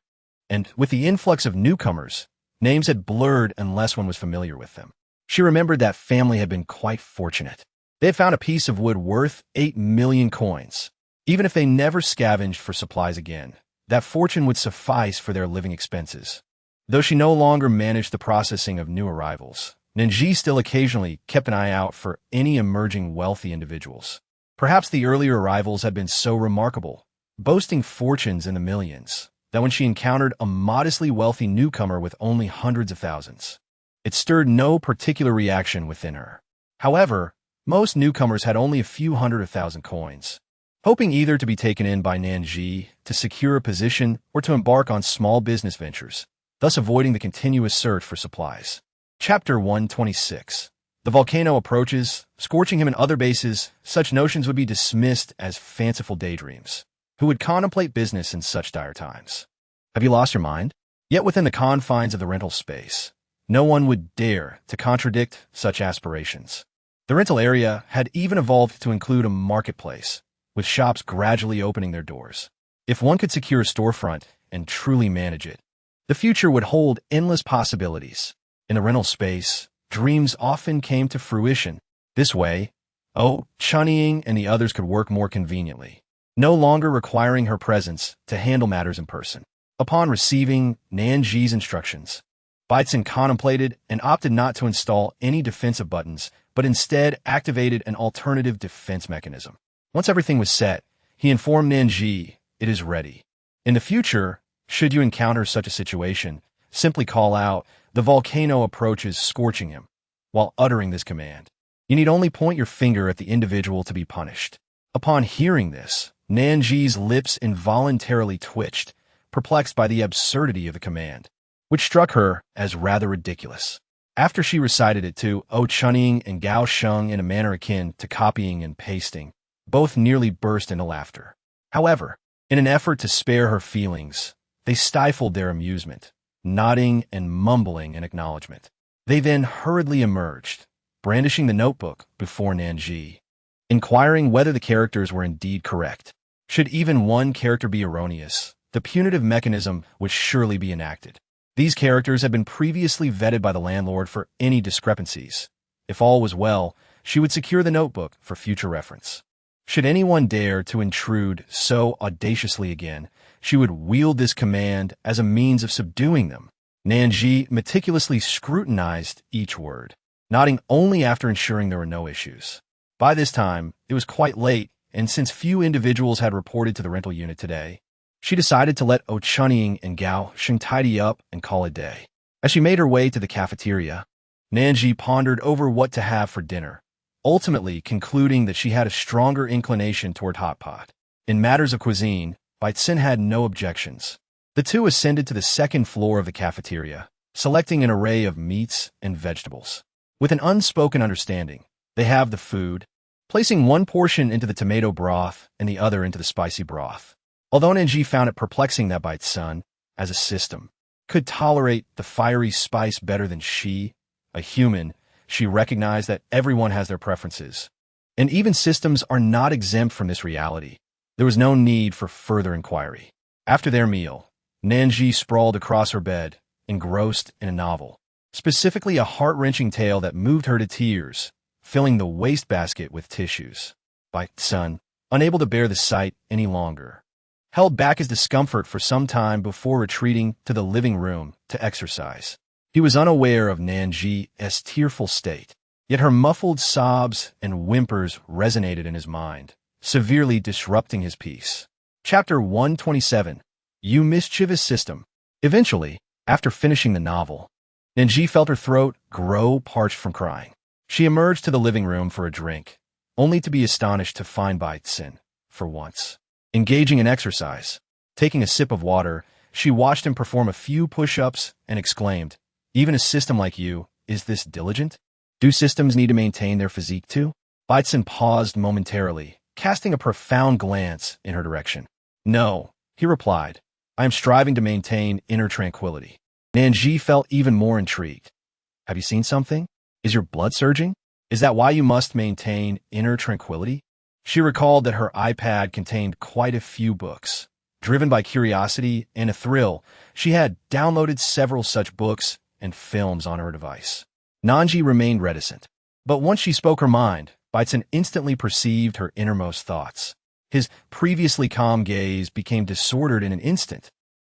and with the influx of newcomers, names had blurred unless one was familiar with them. She remembered that family had been quite fortunate. They had found a piece of wood worth 8 million coins. Even if they never scavenged for supplies again, that fortune would suffice for their living expenses. Though she no longer managed the processing of new arrivals, Nan Zhi still occasionally kept an eye out for any emerging wealthy individuals. Perhaps the earlier arrivals had been so remarkable, boasting fortunes in the millions, that when she encountered a modestly wealthy newcomer with only hundreds of thousands, it stirred no particular reaction within her. However, most newcomers had only a few hundred thousand coins. Hoping either to be taken in by Nan Zhi to secure a position or to embark on small business ventures, thus avoiding the continuous search for supplies. Chapter 126. The volcano approaches, scorching him in other bases. Such notions would be dismissed as fanciful daydreams. Who would contemplate business in such dire times? Have you lost your mind? Yet within the confines of the rental space, no one would dare to contradict such aspirations. The rental area had even evolved to include a marketplace, with shops gradually opening their doors. If one could secure a storefront and truly manage it, the future would hold endless possibilities. In the rental space, dreams often came to fruition. This way, Chunying and the others could work more conveniently, no longer requiring her presence to handle matters in person. Upon receiving Nan Zhi's instructions, Baitsun contemplated and opted not to install any defensive buttons, but instead activated an alternative defense mechanism. Once everything was set, he informed Nan Zhi, "It is ready." In the future, should you encounter such a situation, simply call out, "The volcano approaches, scorching him," while uttering this command. You need only point your finger at the individual to be punished. Upon hearing this, Nan Zhi's lips involuntarily twitched, perplexed by the absurdity of the command, which struck her as rather ridiculous. After she recited it to Chunying and Gao Sheng in a manner akin to copying and pasting, both nearly burst into laughter. However, in an effort to spare her feelings, they stifled their amusement, nodding and mumbling in acknowledgement. They then hurriedly emerged, brandishing the notebook before Nan Zhi, inquiring whether the characters were indeed correct. Should even one character be erroneous, the punitive mechanism would surely be enacted. These characters had been previously vetted by the landlord for any discrepancies. If all was well, she would secure the notebook for future reference. Should anyone dare to intrude so audaciously again, she would wield this command as a means of subduing them. Nan Zhi meticulously scrutinized each word, nodding only after ensuring there were no issues. By this time, it was quite late, and since few individuals had reported to the rental unit today, she decided to let Chunning and Gao Sheng tidy up and call it day. As she made her way to the cafeteria, Nan Zhi pondered over what to have for dinner, ultimately concluding that she had a stronger inclination toward Hotpot. In matters of cuisine, Baitsin had no objections. The two ascended to the second floor of the cafeteria, selecting an array of meats and vegetables. With an unspoken understanding, they have the food, placing one portion into the tomato broth and the other into the spicy broth. Although Nan Zhi found it perplexing that Baitsin, as a system, could tolerate the fiery spice better than she, a human, she recognized that everyone has their preferences. And even systems are not exempt from this reality. There was no need for further inquiry. After their meal, Nan Zhi sprawled across her bed, engrossed in a novel, specifically a heart-wrenching tale that moved her to tears, filling the wastebasket with tissues. Baitsin, unable to bear the sight any longer, held back his discomfort for some time before retreating to the living room to exercise. He was unaware of Nan Zhi's tearful state, yet her muffled sobs and whimpers resonated in his mind, severely disrupting his peace. Chapter 127. You Mischievous System. Eventually, after finishing the novel, Nan Zhi felt her throat grow parched from crying. She emerged to the living room for a drink, only to be astonished to find Baitsin, for once, engaging in exercise. Taking a sip of water, she watched him perform a few push-ups and exclaimed, "Even a system like you, is this diligent? Do systems need to maintain their physique too?" Baitsin paused momentarily, casting a profound glance in her direction. "No," he replied. "I am striving to maintain inner tranquility." Nan Zhi felt even more intrigued. "Have you seen something? Is your blood surging? Is that why you must maintain inner tranquility?" She recalled that her iPad contained quite a few books. Driven by curiosity and a thrill, she had downloaded several such books and films on her device. Nan Zhi remained reticent, but once she spoke her mind, Baitsin instantly perceived her innermost thoughts. His previously calm gaze became disordered in an instant,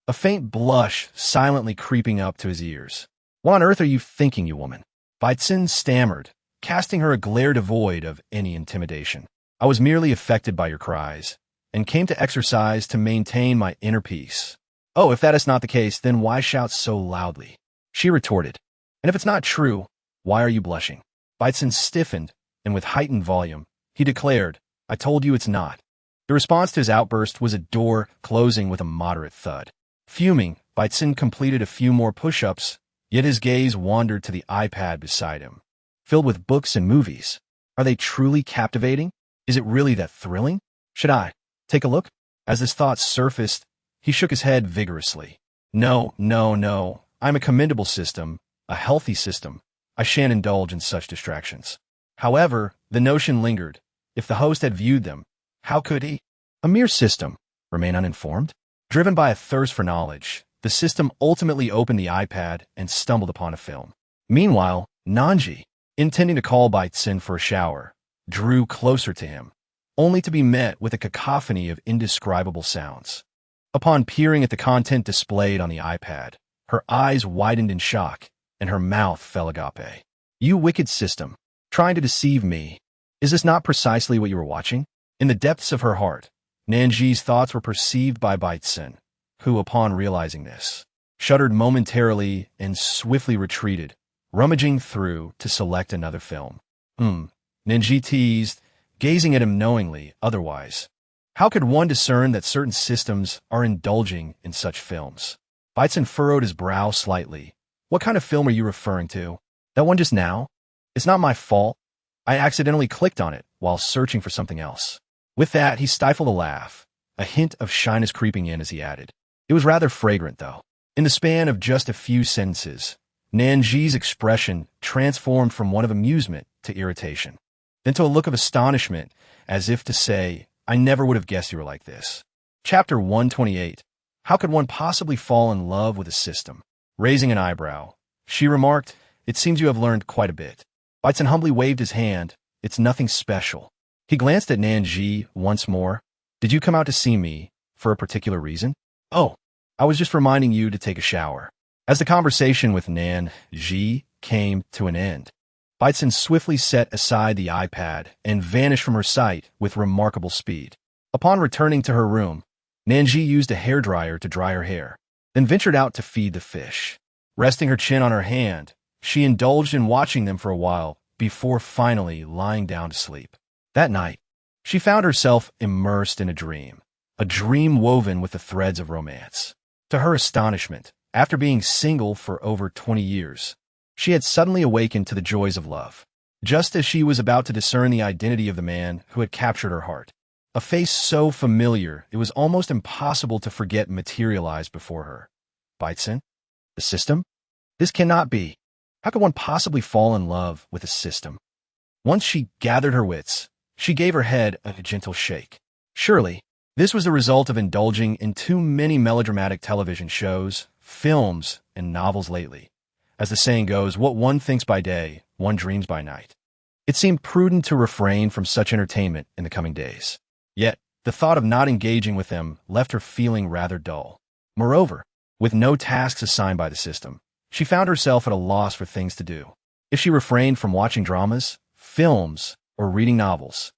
a faint blush silently creeping up to his ears. "What on earth are you thinking, you woman?" Baitsin stammered, casting her a glare devoid of any intimidation. "I was merely affected by your cries, and came to exercise to maintain my inner peace." "Oh, if that is not the case, then why shout so loudly?" she retorted. "And if it's not true, why are you blushing?" Baitsin stiffened, and with heightened volume, he declared, "I told you it's not." The response to his outburst was a door closing with a moderate thud. Fuming, Baitsin completed a few more push-ups, yet his gaze wandered to the iPad beside him. Filled with books and movies. Are they truly captivating? Is it really that thrilling? Should I take a look? As this thought surfaced, he shook his head vigorously. No, no, no. I'm a commendable system, a healthy system. I shan't indulge in such distractions. However, the notion lingered. If the host had viewed them, how could he? A mere system. Remain uninformed? Driven by a thirst for knowledge, the system ultimately opened the iPad and stumbled upon a film. Meanwhile, Nan Zhi, intending to call Baitsin for a shower, drew closer to him, only to be met with a cacophony of indescribable sounds. Upon peering at the content displayed on the iPad, her eyes widened in shock, and her mouth fell agape. "You wicked system, trying to deceive me. Is this not precisely what you were watching?" In the depths of her heart, Nan Zhi's thoughts were perceived by Baitsin, who, upon realizing this, shuddered momentarily and swiftly retreated, rummaging through to select another film. Nan Zhi teased, gazing at him knowingly otherwise. How could one discern that certain systems are indulging in such films? Baitsin furrowed his brow slightly. "What kind of film are you referring to? That one just now? It's not my fault. I accidentally clicked on it while searching for something else." With that, he stifled a laugh, a hint of shyness creeping in as he added, "It was rather fragrant, though." In the span of just a few sentences, Nan Zhi's expression transformed from one of amusement to irritation, then to a look of astonishment, as if to say, "I never would have guessed you were like this." Chapter 128. How could one possibly fall in love with a system? Raising an eyebrow, she remarked, "It seems you have learned quite a bit." Baitzen humbly waved his hand. "It's nothing special." He glanced at Nan Zhi once more. "Did you come out to see me for a particular reason?" "Oh, I was just reminding you to take a shower." As the conversation with Nan Zhi came to an end, Baitzen swiftly set aside the iPad and vanished from her sight with remarkable speed. Upon returning to her room, Nan Zhi used a hairdryer to dry her hair, then ventured out to feed the fish. Resting her chin on her hand, she indulged in watching them for a while before finally lying down to sleep. That night, she found herself immersed in a dream woven with the threads of romance. To her astonishment, after being single for over 20 years, she had suddenly awakened to the joys of love, just as she was about to discern the identity of the man who had captured her heart. A face so familiar it was almost impossible to forget materialized before her. Baitzen? The system? This cannot be. How could one possibly fall in love with a system? Once she gathered her wits, she gave her head a gentle shake. Surely, this was the result of indulging in too many melodramatic television shows, films, and novels lately. As the saying goes, what one thinks by day, one dreams by night. It seemed prudent to refrain from such entertainment in the coming days. Yet, the thought of not engaging with them left her feeling rather dull. Moreover, with no tasks assigned by the system, she found herself at a loss for things to do. If she refrained from watching dramas, films, or reading novels,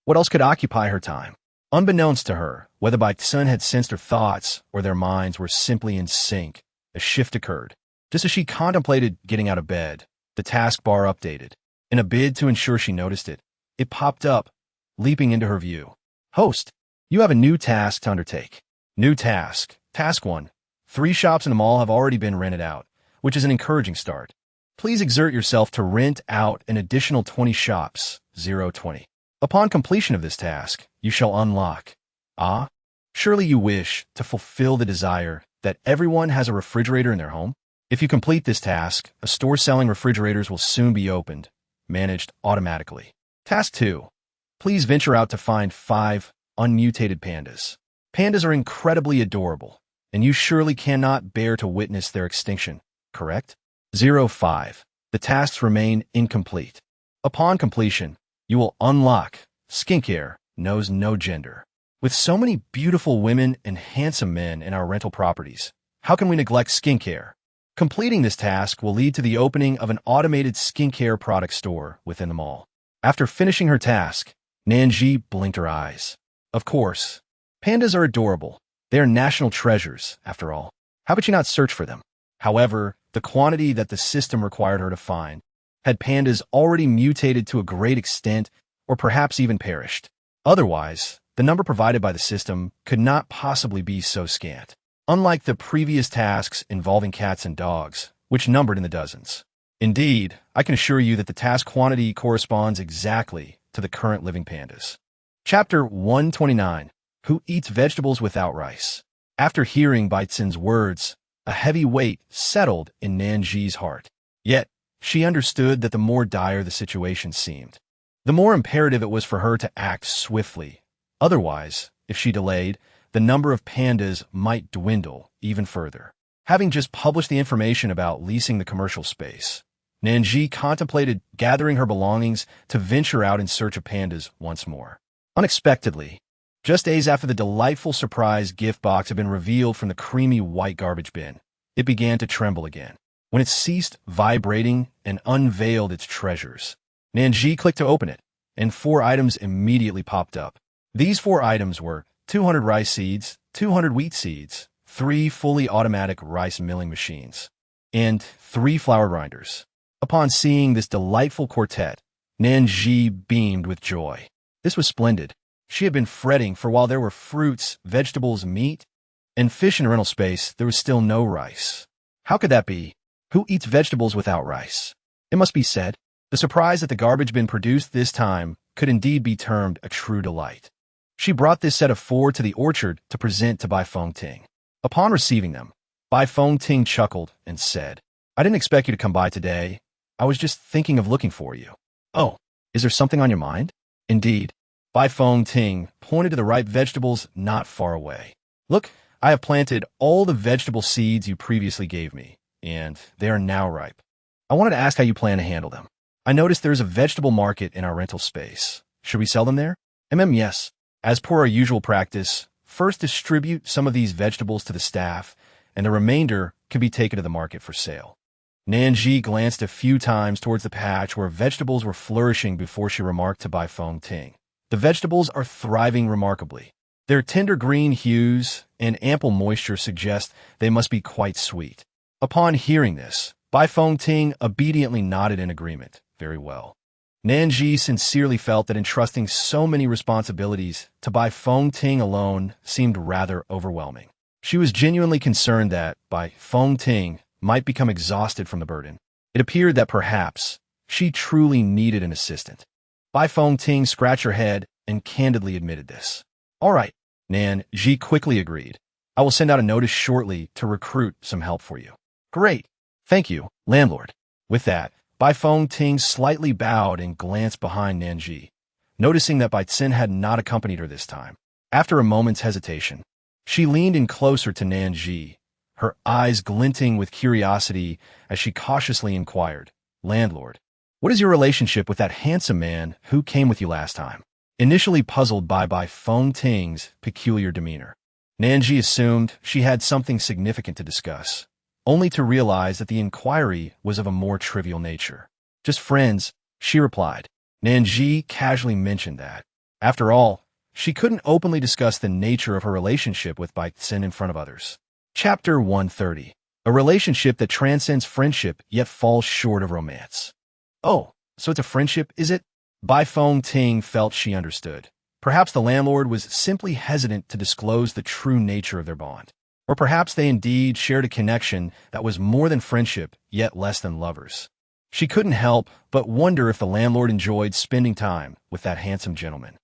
what else could occupy her time? Unbeknownst to her, whether Baitzen had sensed her thoughts or their minds were simply in sync, a shift occurred. Just as she contemplated getting out of bed, the taskbar updated. In a bid to ensure she noticed it, it popped up, leaping into her view. "Host, you have a new task to undertake." New task. Task 1. 3 shops in the mall have already been rented out, which is an encouraging start. Please exert yourself to rent out an additional 20 shops, 020. Upon completion of this task, you shall unlock. Ah, surely you wish to fulfill the desire that everyone has a refrigerator in their home? If you complete this task, a store selling refrigerators will soon be opened, managed automatically. Task 2. Please venture out to find 5 unmutated pandas. Pandas are incredibly adorable, and you surely cannot bear to witness their extinction, correct? 05. The tasks remain incomplete. Upon completion, you will unlock skincare knows no gender. With so many beautiful women and handsome men in our rental properties, how can we neglect skincare? Completing this task will lead to the opening of an automated skincare product store within the mall. After finishing her task, Nan Zhi blinked her eyes. Of course, pandas are adorable. They are national treasures, after all. How could she not search for them? However, the quantity that the system required her to find had pandas already mutated to a great extent or perhaps even perished. Otherwise, the number provided by the system could not possibly be so scant. Unlike the previous tasks involving cats and dogs, which numbered in the dozens. Indeed, I can assure you that the task quantity corresponds exactly to the current living pandas. Chapter 129. Who eats vegetables without rice? After hearing Baitzen's words, a heavy weight settled in Nan Zhi's heart. Yet, she understood that the more dire the situation seemed, the more imperative it was for her to act swiftly. Otherwise, if she delayed, the number of pandas might dwindle even further. Having just published the information about leasing the commercial space, Nan Zhi contemplated gathering her belongings to venture out in search of pandas once more. Unexpectedly, just days after the delightful surprise gift box had been revealed from the creamy white garbage bin, it began to tremble again. When it ceased vibrating and unveiled its treasures, Nan Zhi clicked to open it, and 4 items immediately popped up. These 4 items were 200 rice seeds, 200 wheat seeds, 3 fully automatic rice milling machines, and 3 flour grinders. Upon seeing this delightful quartet, Nan Zhi beamed with joy. This was splendid. She had been fretting, for while there were fruits, vegetables, meat, and fish in the rental space, there was still no rice. How could that be? Who eats vegetables without rice? It must be said, the surprise that the garbage bin produced this time could indeed be termed a true delight. She brought this set of 4 to the orchard to present to Bai Fengting. Upon receiving them, Bai Fengting chuckled and said, "I didn't expect you to come by today. I was just thinking of looking for you." "Oh, is there something on your mind?" "Indeed." Bai Fengting pointed to the ripe vegetables not far away. "Look, I have planted all the vegetable seeds you previously gave me, and they are now ripe. I wanted to ask how you plan to handle them. I noticed there is a vegetable market in our rental space. Should we sell them there? Yes. As per our usual practice, first distribute some of these vegetables to the staff, and the remainder can be taken to the market for sale. Nan Zhi glanced a few times towards the patch where vegetables were flourishing before she remarked to Bai Feng-ting. The vegetables are thriving remarkably. Their tender green hues and ample moisture suggest they must be quite sweet. Upon hearing this, Bai Feng-ting obediently nodded in agreement. Very well. Nan Zhi sincerely felt that entrusting so many responsibilities to Bai Feng-ting alone seemed rather overwhelming. She was genuinely concerned that Bai Feng-ting might become exhausted from the burden. It appeared that perhaps she truly needed an assistant. Bai Feng-ting scratched her head and candidly admitted this. All right, Nan Zhi quickly agreed. I will send out a notice shortly to recruit some help for you. Great. Thank you, landlord. With that, Bai Feng-ting slightly bowed and glanced behind Nan Zhi, noticing that Bai Tsin had not accompanied her this time. After a moment's hesitation, she leaned in closer to Nan Zhi, her eyes glinting with curiosity as she cautiously inquired, Landlord, what is your relationship with that handsome man who came with you last time? Initially puzzled by Bai Feng-ting's peculiar demeanor, Nan Zhi assumed she had something significant to discuss, only to realize that the inquiry was of a more trivial nature. Just friends, she replied. Nan Zhi casually mentioned that, after all, she couldn't openly discuss the nature of her relationship with Bai Tsin in front of others. Chapter 130. A relationship that transcends friendship yet falls short of romance. Oh, so it's a friendship, is it? Bai Feng-ting felt she understood. Perhaps the landlord was simply hesitant to disclose the true nature of their bond. Or perhaps they indeed shared a connection that was more than friendship, yet less than lovers. She couldn't help but wonder if the landlord enjoyed spending time with that handsome gentleman.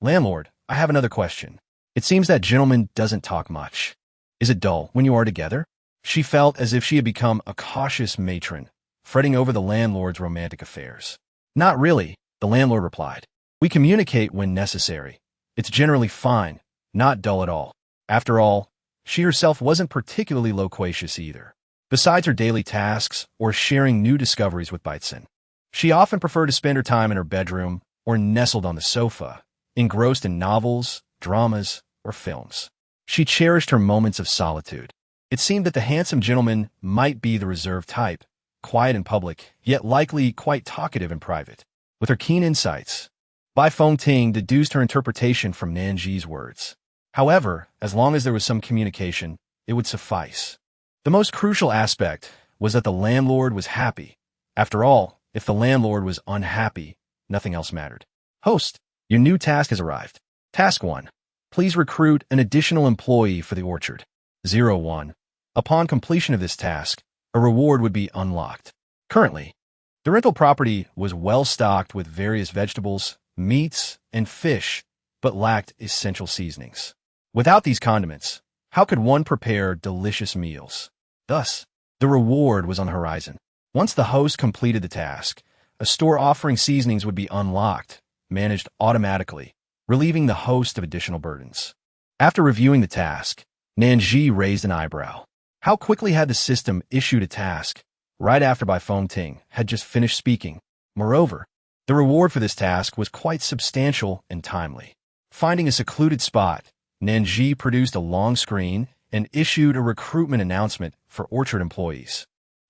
Landlord, I have another question. It seems that gentleman doesn't talk much. Is it dull when you are together? She felt as if she had become a cautious matron, fretting over the landlord's romantic affairs. Not really, the landlord replied. We communicate when necessary. It's generally fine, not dull at all. After all, she herself wasn't particularly loquacious either. Besides her daily tasks or sharing new discoveries with Bai Tsin, she often preferred to spend her time in her bedroom or nestled on the sofa, engrossed in novels, dramas, or films. She cherished her moments of solitude. It seemed that the handsome gentleman might be the reserved type, quiet in public, yet likely quite talkative in private. With her keen insights, Bai Feng-ting deduced her interpretation from Nan Zhi's words. However, as long as there was some communication, it would suffice. The most crucial aspect was that the landlord was happy. After all, if the landlord was unhappy, nothing else mattered. Host, your new task has arrived. Task 1. Please recruit an additional employee for the orchard. 01. Upon completion of this task, a reward would be unlocked. Currently, the rental property was well stocked with various vegetables, meats, and fish, but lacked essential seasonings. Without these condiments, how could one prepare delicious meals? Thus, the reward was on the horizon. Once the host completed the task, a store offering seasonings would be unlocked, managed automatically, relieving the host of additional burdens. After reviewing the task, Nan Zhi raised an eyebrow. How quickly had the system issued a task, right after Bai Feng-ting had just finished speaking? Moreover, the reward for this task was quite substantial and timely. Finding a secluded spot, Nan Zhi produced a long screen and issued a recruitment announcement for orchard employees.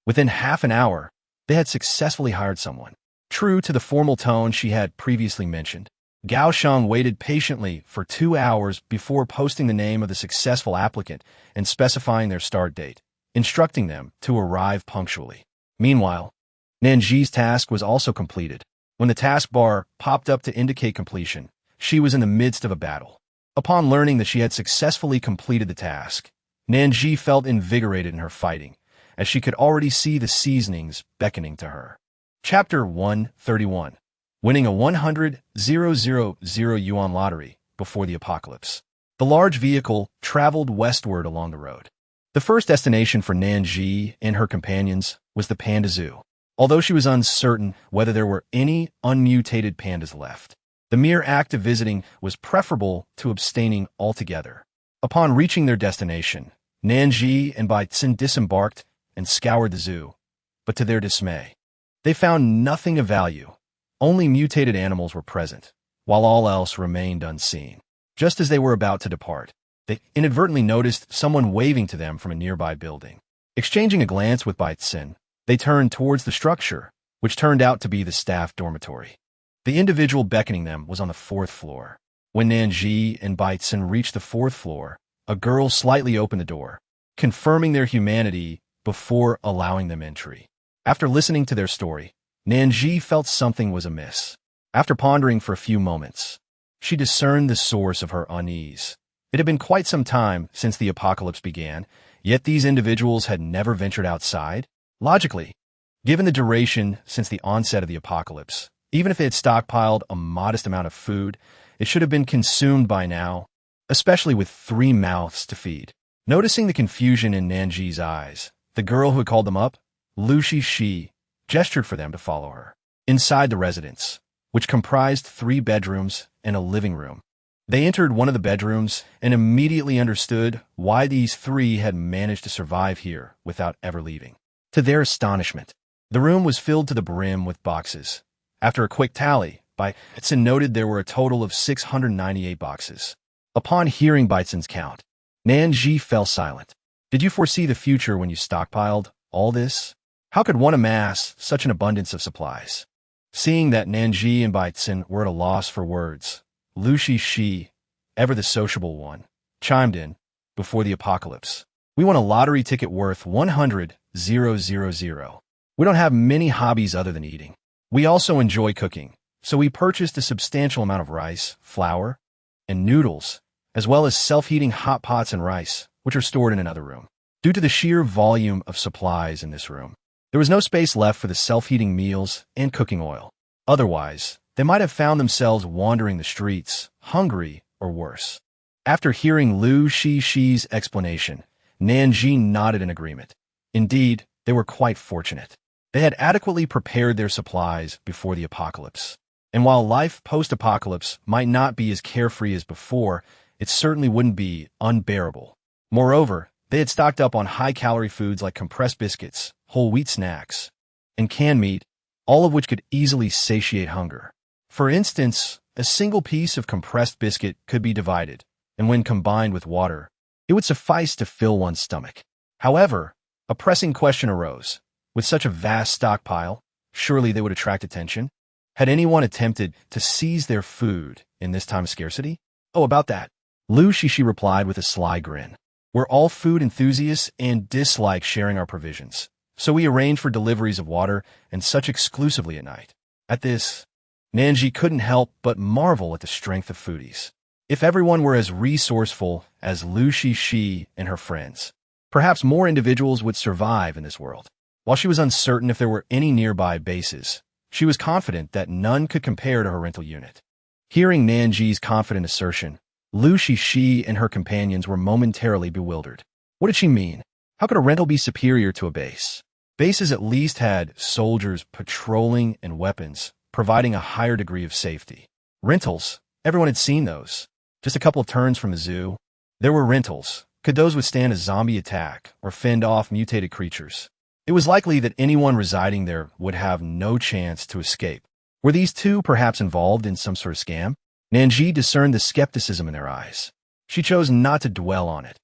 Within half an hour, they had successfully hired someone. True to the formal tone she had previously mentioned, Gao Sheng waited patiently for 2 hours before posting the name of the successful applicant and specifying their start date, instructing them to arrive punctually. Meanwhile, Nan Zhi's task was also completed. When the taskbar popped up to indicate completion, she was in the midst of a battle. Upon learning that she had successfully completed the task, Nan Zhi felt invigorated in her fighting, as she could already see the seasonings beckoning to her. Chapter 131. Winning a 100,000 yuan lottery before the apocalypse. The large vehicle traveled westward along the road. The first destination for Nan Zhi and her companions was the Panda Zoo, although she was uncertain whether there were any unmutated pandas left. The mere act of visiting was preferable to abstaining altogether. Upon reaching their destination, Nan Zhi and Baitzen disembarked and scoured the zoo, but to their dismay, they found nothing of value. Only mutated animals were present, while all else remained unseen. Just as they were about to depart, they inadvertently noticed someone waving to them from a nearby building. Exchanging a glance with Baitzen, they turned towards the structure, which turned out to be the staff dormitory. The individual beckoning them was on the 4th floor. When Nan Zhi and Baitzen reached the 4th floor, a girl slightly opened the door, confirming their humanity before allowing them entry. After listening to their story, Nan Zhi felt something was amiss. After pondering for a few moments, she discerned the source of her unease. It had been quite some time since the apocalypse began, yet these individuals had never ventured outside. Logically, given the duration since the onset of the apocalypse, even if they had stockpiled a modest amount of food, it should have been consumed by now, especially with 3 mouths to feed. Noticing the confusion in Nan Zhi's eyes, the girl who had called them up, Lu Shi, gestured for them to follow her. Inside the residence, which comprised 3 bedrooms and a living room, they entered one of the bedrooms and immediately understood why these 3 had managed to survive here without ever leaving. To their astonishment, the room was filled to the brim with boxes. After a quick tally, Baitzen noted there were a total of 698 boxes. Upon hearing Baitzen's count, Nan Zhi fell silent. Did you foresee the future when you stockpiled all this? How could one amass such an abundance of supplies? Seeing that Nan Zhi and Baitzen were at a loss for words, Lu Shi, ever the sociable one, chimed in before the apocalypse. We won a lottery ticket worth 100,000. We don't have many hobbies other than eating. We also enjoy cooking, so we purchased a substantial amount of rice, flour, and noodles, as well as self-heating hot pots and rice, which are stored in another room. Due to the sheer volume of supplies in this room, there was no space left for the self-heating meals and cooking oil. Otherwise, they might have found themselves wandering the streets, hungry or worse. After hearing Lu Shi's explanation, Nan Zhi nodded in agreement. Indeed, they were quite fortunate. They had adequately prepared their supplies before the apocalypse. And while life post-apocalypse might not be as carefree as before, it certainly wouldn't be unbearable. Moreover, they had stocked up on high-calorie foods like compressed biscuits, whole wheat snacks, and canned meat, all of which could easily satiate hunger. For instance, a single piece of compressed biscuit could be divided, and when combined with water, it would suffice to fill one's stomach. However, a pressing question arose. With such a vast stockpile, surely they would attract attention. Had anyone attempted to seize their food in this time of scarcity? Oh, about that. Lu Shi replied with a sly grin. We're all food enthusiasts and dislike sharing our provisions, so we arrange for deliveries of water and such exclusively at night. At this, Nan Zhi couldn't help but marvel at the strength of foodies. If everyone were as resourceful as Lu Shi and her friends, perhaps more individuals would survive in this world. While she was uncertain if there were any nearby bases, she was confident that none could compare to her rental unit. Hearing Nan Zhi's confident assertion, Lu Shi and her companions were momentarily bewildered. What did she mean? How could a rental be superior to a base? Bases at least had soldiers patrolling and weapons, providing a higher degree of safety. Rentals, everyone had seen those. Just a couple of turns from the zoo, there were rentals. Could those withstand a zombie attack or fend off mutated creatures? It was likely that anyone residing there would have no chance to escape. Were these 2 perhaps involved in some sort of scam? Nan Zhi discerned the skepticism in their eyes. She chose not to dwell on it.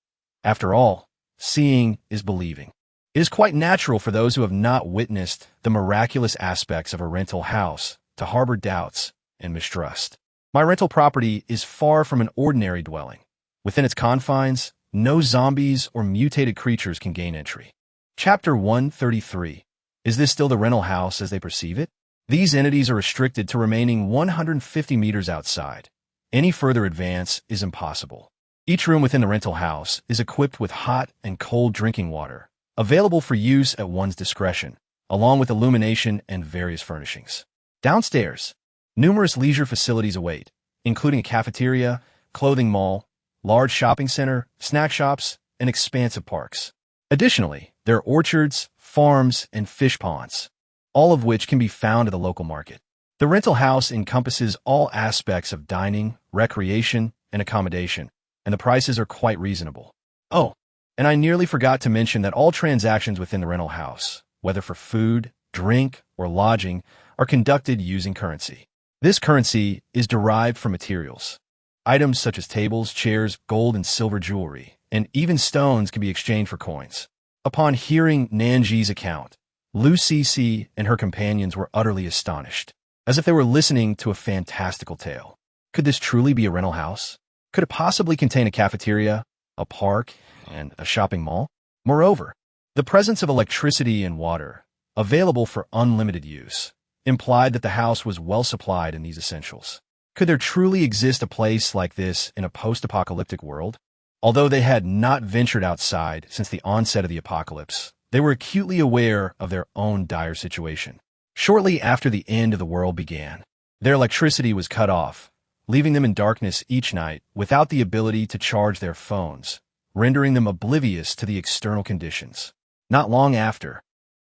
After all, seeing is believing. It is quite natural for those who have not witnessed the miraculous aspects of a rental house to harbor doubts and mistrust. My rental property is far from an ordinary dwelling. Within its confines, no zombies or mutated creatures can gain entry. Chapter 133. Is this still the rental house as they perceive it? These entities are restricted to remaining 150 meters outside. Any further advance is impossible. Each room within the rental house is equipped with hot and cold drinking water, available for use at one's discretion, along with illumination and various furnishings. Downstairs, numerous leisure facilities await, including a cafeteria, clothing mall, large shopping center, snack shops, and expansive parks. Additionally, there are orchards, farms, and fish ponds, all of which can be found at the local market. The rental house encompasses all aspects of dining, recreation, and accommodation, and the prices are quite reasonable. Oh, and I nearly forgot to mention that all transactions within the rental house, whether for food, drink, or lodging, are conducted using currency. This currency is derived from materials. Items such as tables, chairs, gold and silver jewelry, and even stones can be exchanged for coins. Upon hearing Nan Zhi's account, Lu Cixi and her companions were utterly astonished, as if they were listening to a fantastical tale. Could this truly be a rental house? Could it possibly contain a cafeteria, a park, and a shopping mall? Moreover, the presence of electricity and water, available for unlimited use, implied that the house was well supplied in these essentials. Could there truly exist a place like this in a post-apocalyptic world? Although they had not ventured outside since the onset of the apocalypse, they were acutely aware of their own dire situation. Shortly after the end of the world began, their electricity was cut off, leaving them in darkness each night without the ability to charge their phones, rendering them oblivious to the external conditions. Not long after,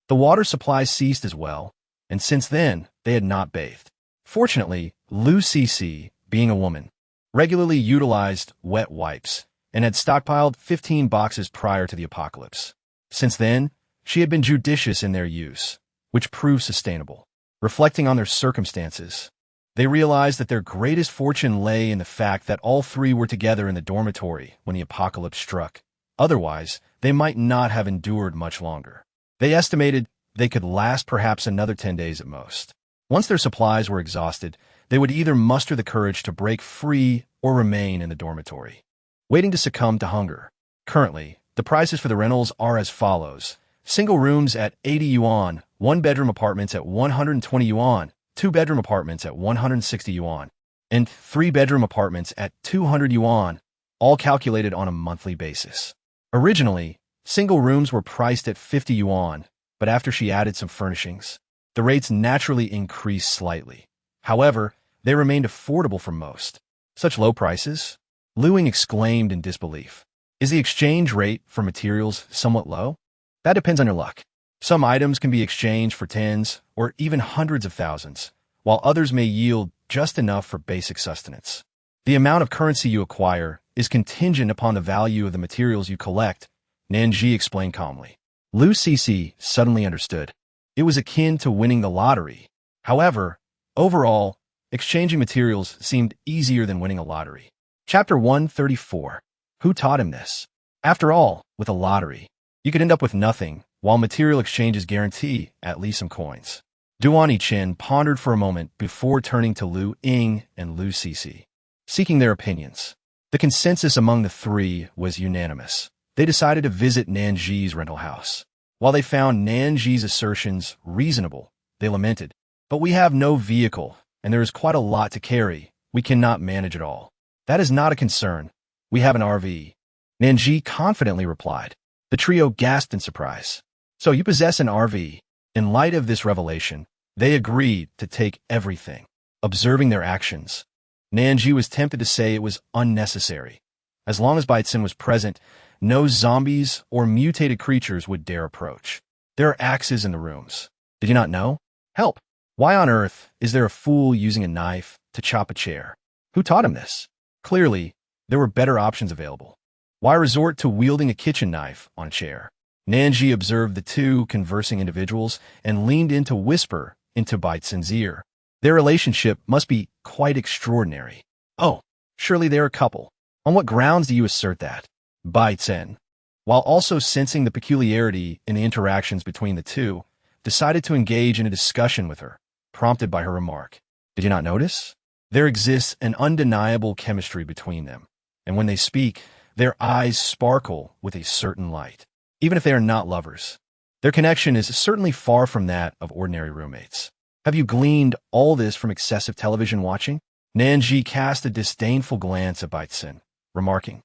the water supply ceased as well, and since then, they had not bathed. Fortunately, Lu Cixi, being a woman, regularly utilized wet wipes and had stockpiled 15 boxes prior to the apocalypse. Since then, she had been judicious in their use, which proved sustainable. Reflecting on their circumstances, they realized that their greatest fortune lay in the fact that all three were together in the dormitory when the apocalypse struck. Otherwise, they might not have endured much longer. They estimated they could last perhaps another 10 days at most. Once their supplies were exhausted, they would either muster the courage to break free or remain in the dormitory, waiting to succumb to hunger. Currently, the prices for the rentals are as follows. Single rooms at 80 yuan, one-bedroom apartments at 120 yuan, two-bedroom apartments at 160 yuan, and three-bedroom apartments at 200 yuan, all calculated on a monthly basis. Originally, single rooms were priced at 50 yuan, but after she added some furnishings, the rates naturally increased slightly. However, they remained affordable for most. Such low prices? Luing exclaimed in disbelief. Is the exchange rate for materials somewhat low? That depends on your luck. Some items can be exchanged for tens or even hundreds of thousands, while others may yield just enough for basic sustenance. The amount of currency you acquire is contingent upon the value of the materials you collect, Nan Zhi explained calmly. Lu Cixi suddenly understood. It was akin to winning the lottery. However, overall, exchanging materials seemed easier than winning a lottery. Chapter 134. Who taught him this? After all, with a lottery, you could end up with nothing, while material exchanges guarantee at least some coins. Duan Chen pondered for a moment before turning to Lu Ying and Lu Cixi, seeking their opinions. The consensus among the three was unanimous. They decided to visit Nan Zhi's rental house. While they found Nan Zhi's assertions reasonable, they lamented, "But we have no vehicle, and there is quite a lot to carry. We cannot manage it all." "That is not a concern. We have an RV," Nan Zhi confidently replied. The trio gasped in surprise. "So you possess an RV?" In light of this revelation, they agreed to take everything. Observing their actions, Nan Zhi was tempted to say it was unnecessary. As long as Baitzen was present, no zombies or mutated creatures would dare approach. There are axes in the rooms. Did you not know? Help! Why on earth is there a fool using a knife to chop a chair? Who taught him this? Clearly, there were better options available. Why resort to wielding a kitchen knife on a chair? Nan Zhi observed the two conversing individuals and leaned in to whisper into Baitzen's ear. Their relationship must be quite extraordinary. "Oh, surely they're a couple. On what grounds do you assert that?" Baitzen, while also sensing the peculiarity in the interactions between the two, decided to engage in a discussion with her, prompted by her remark. "Did you not notice? There exists an undeniable chemistry between them, and when they speak, their eyes sparkle with a certain light. Even if they are not lovers, their connection is certainly far from that of ordinary roommates. Have you gleaned all this from excessive television watching?" Nan Zhi cast a disdainful glance at Baitzen, remarking,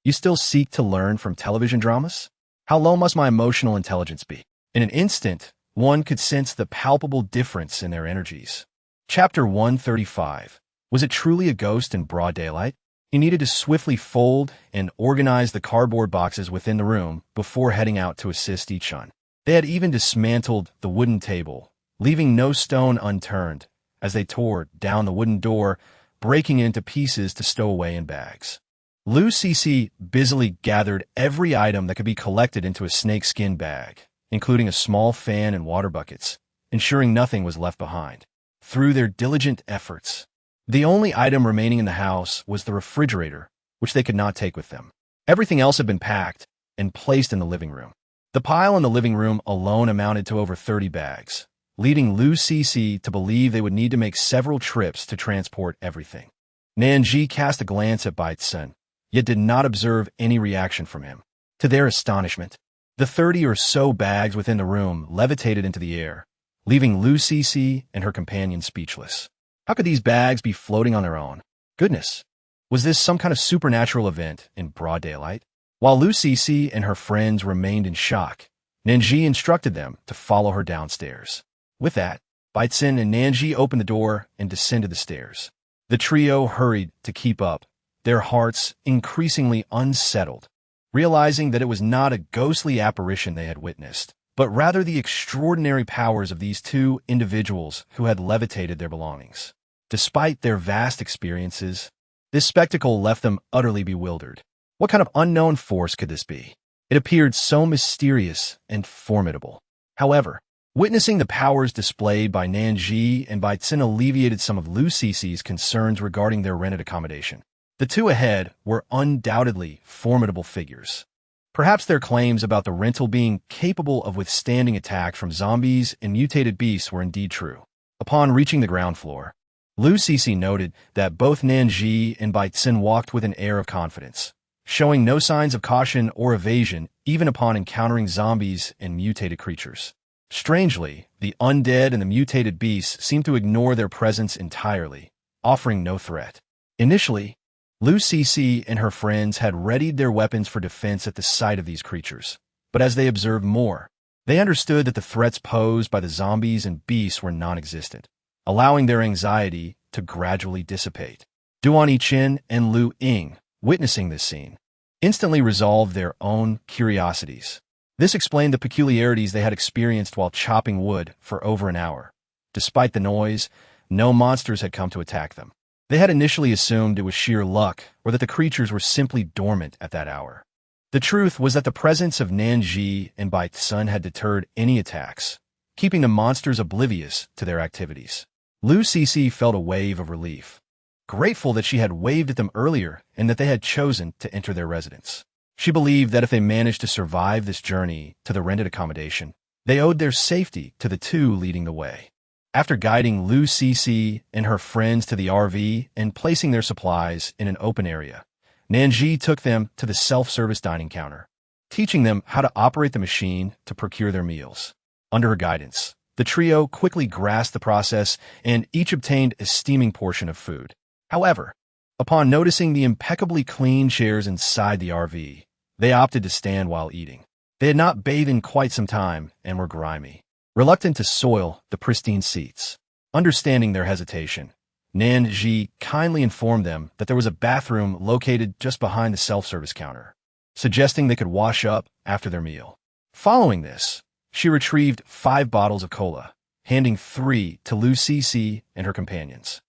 "You still seek to learn from television dramas? How low must my emotional intelligence be?" In an instant, one could sense the palpable difference in their energies. Chapter 135. Was it truly a ghost in broad daylight? He needed to swiftly fold and organize the cardboard boxes within the room before heading out to assist Ichun. They had even dismantled the wooden table, leaving no stone unturned, as they tore down the wooden door, breaking it into pieces to stow away in bags. Lu Cece busily gathered every item that could be collected into a snakeskin bag, including a small fan and water buckets, ensuring nothing was left behind. Through their diligent efforts, the only item remaining in the house was the refrigerator, which they could not take with them. Everything else had been packed and placed in the living room. The pile in the living room alone amounted to over 30 bags, leading Lu Cece to believe they would need to make several trips to transport everything. Nan Zhi cast a glance at Baitzen, yet did not observe any reaction from him. To their astonishment, the 30 or so bags within the room levitated into the air, leaving Lu Cece and her companion speechless. How could these bags be floating on their own? Goodness, was this some kind of supernatural event in broad daylight? While Lu Cece and her friends remained in shock, Nan Zhi instructed them to follow her downstairs. With that, Baitzen and Nan Zhi opened the door and descended the stairs. The trio hurried to keep up, their hearts increasingly unsettled, realizing that it was not a ghostly apparition they had witnessed, but rather the extraordinary powers of these two individuals who had levitated their belongings. Despite their vast experiences, this spectacle left them utterly bewildered. What kind of unknown force could this be? It appeared so mysterious and formidable. However, witnessing the powers displayed by Nan Zhi and Baitzen alleviated some of Lu Cece's concerns regarding their rented accommodation. The two ahead were undoubtedly formidable figures. Perhaps their claims about the rental being capable of withstanding attack from zombies and mutated beasts were indeed true. Upon reaching the ground floor, Lu Cece noted that both Nan Zhi and Baitzen walked with an air of confidence, showing no signs of caution or evasion even upon encountering zombies and mutated creatures. Strangely, the undead and the mutated beasts seemed to ignore their presence entirely, offering no threat. Initially, Lu Cece and her friends had readied their weapons for defense at the sight of these creatures, but as they observed more, they understood that the threats posed by the zombies and beasts were non-existent, allowing their anxiety to gradually dissipate. Duan Yichen and Lu Ying, witnessing this scene, instantly resolved their own curiosities. This explained the peculiarities they had experienced while chopping wood for over an hour. Despite the noise, no monsters had come to attack them. They had initially assumed it was sheer luck or that the creatures were simply dormant at that hour. The truth was that the presence of Nan Zhi and Baitzen had deterred any attacks, keeping the monsters oblivious to their activities. Lu Cece felt a wave of relief, grateful that she had waved at them earlier and that they had chosen to enter their residence. She believed that if they managed to survive this journey to the rented accommodation, they owed their safety to the two leading the way. After guiding Lu Cece and her friends to the RV and placing their supplies in an open area, Nan Zhi took them to the self-service dining counter, teaching them how to operate the machine to procure their meals. Under her guidance, the trio quickly grasped the process and each obtained a steaming portion of food. However, upon noticing the impeccably clean chairs inside the RV, they opted to stand while eating. They had not bathed in quite some time and were grimy, reluctant to soil the pristine seats. Understanding their hesitation, Nan Zhi kindly informed them that there was a bathroom located just behind the self-service counter, suggesting they could wash up after their meal. Following this, she retrieved 5 bottles of cola, handing 3 to Lu Cece and her companions,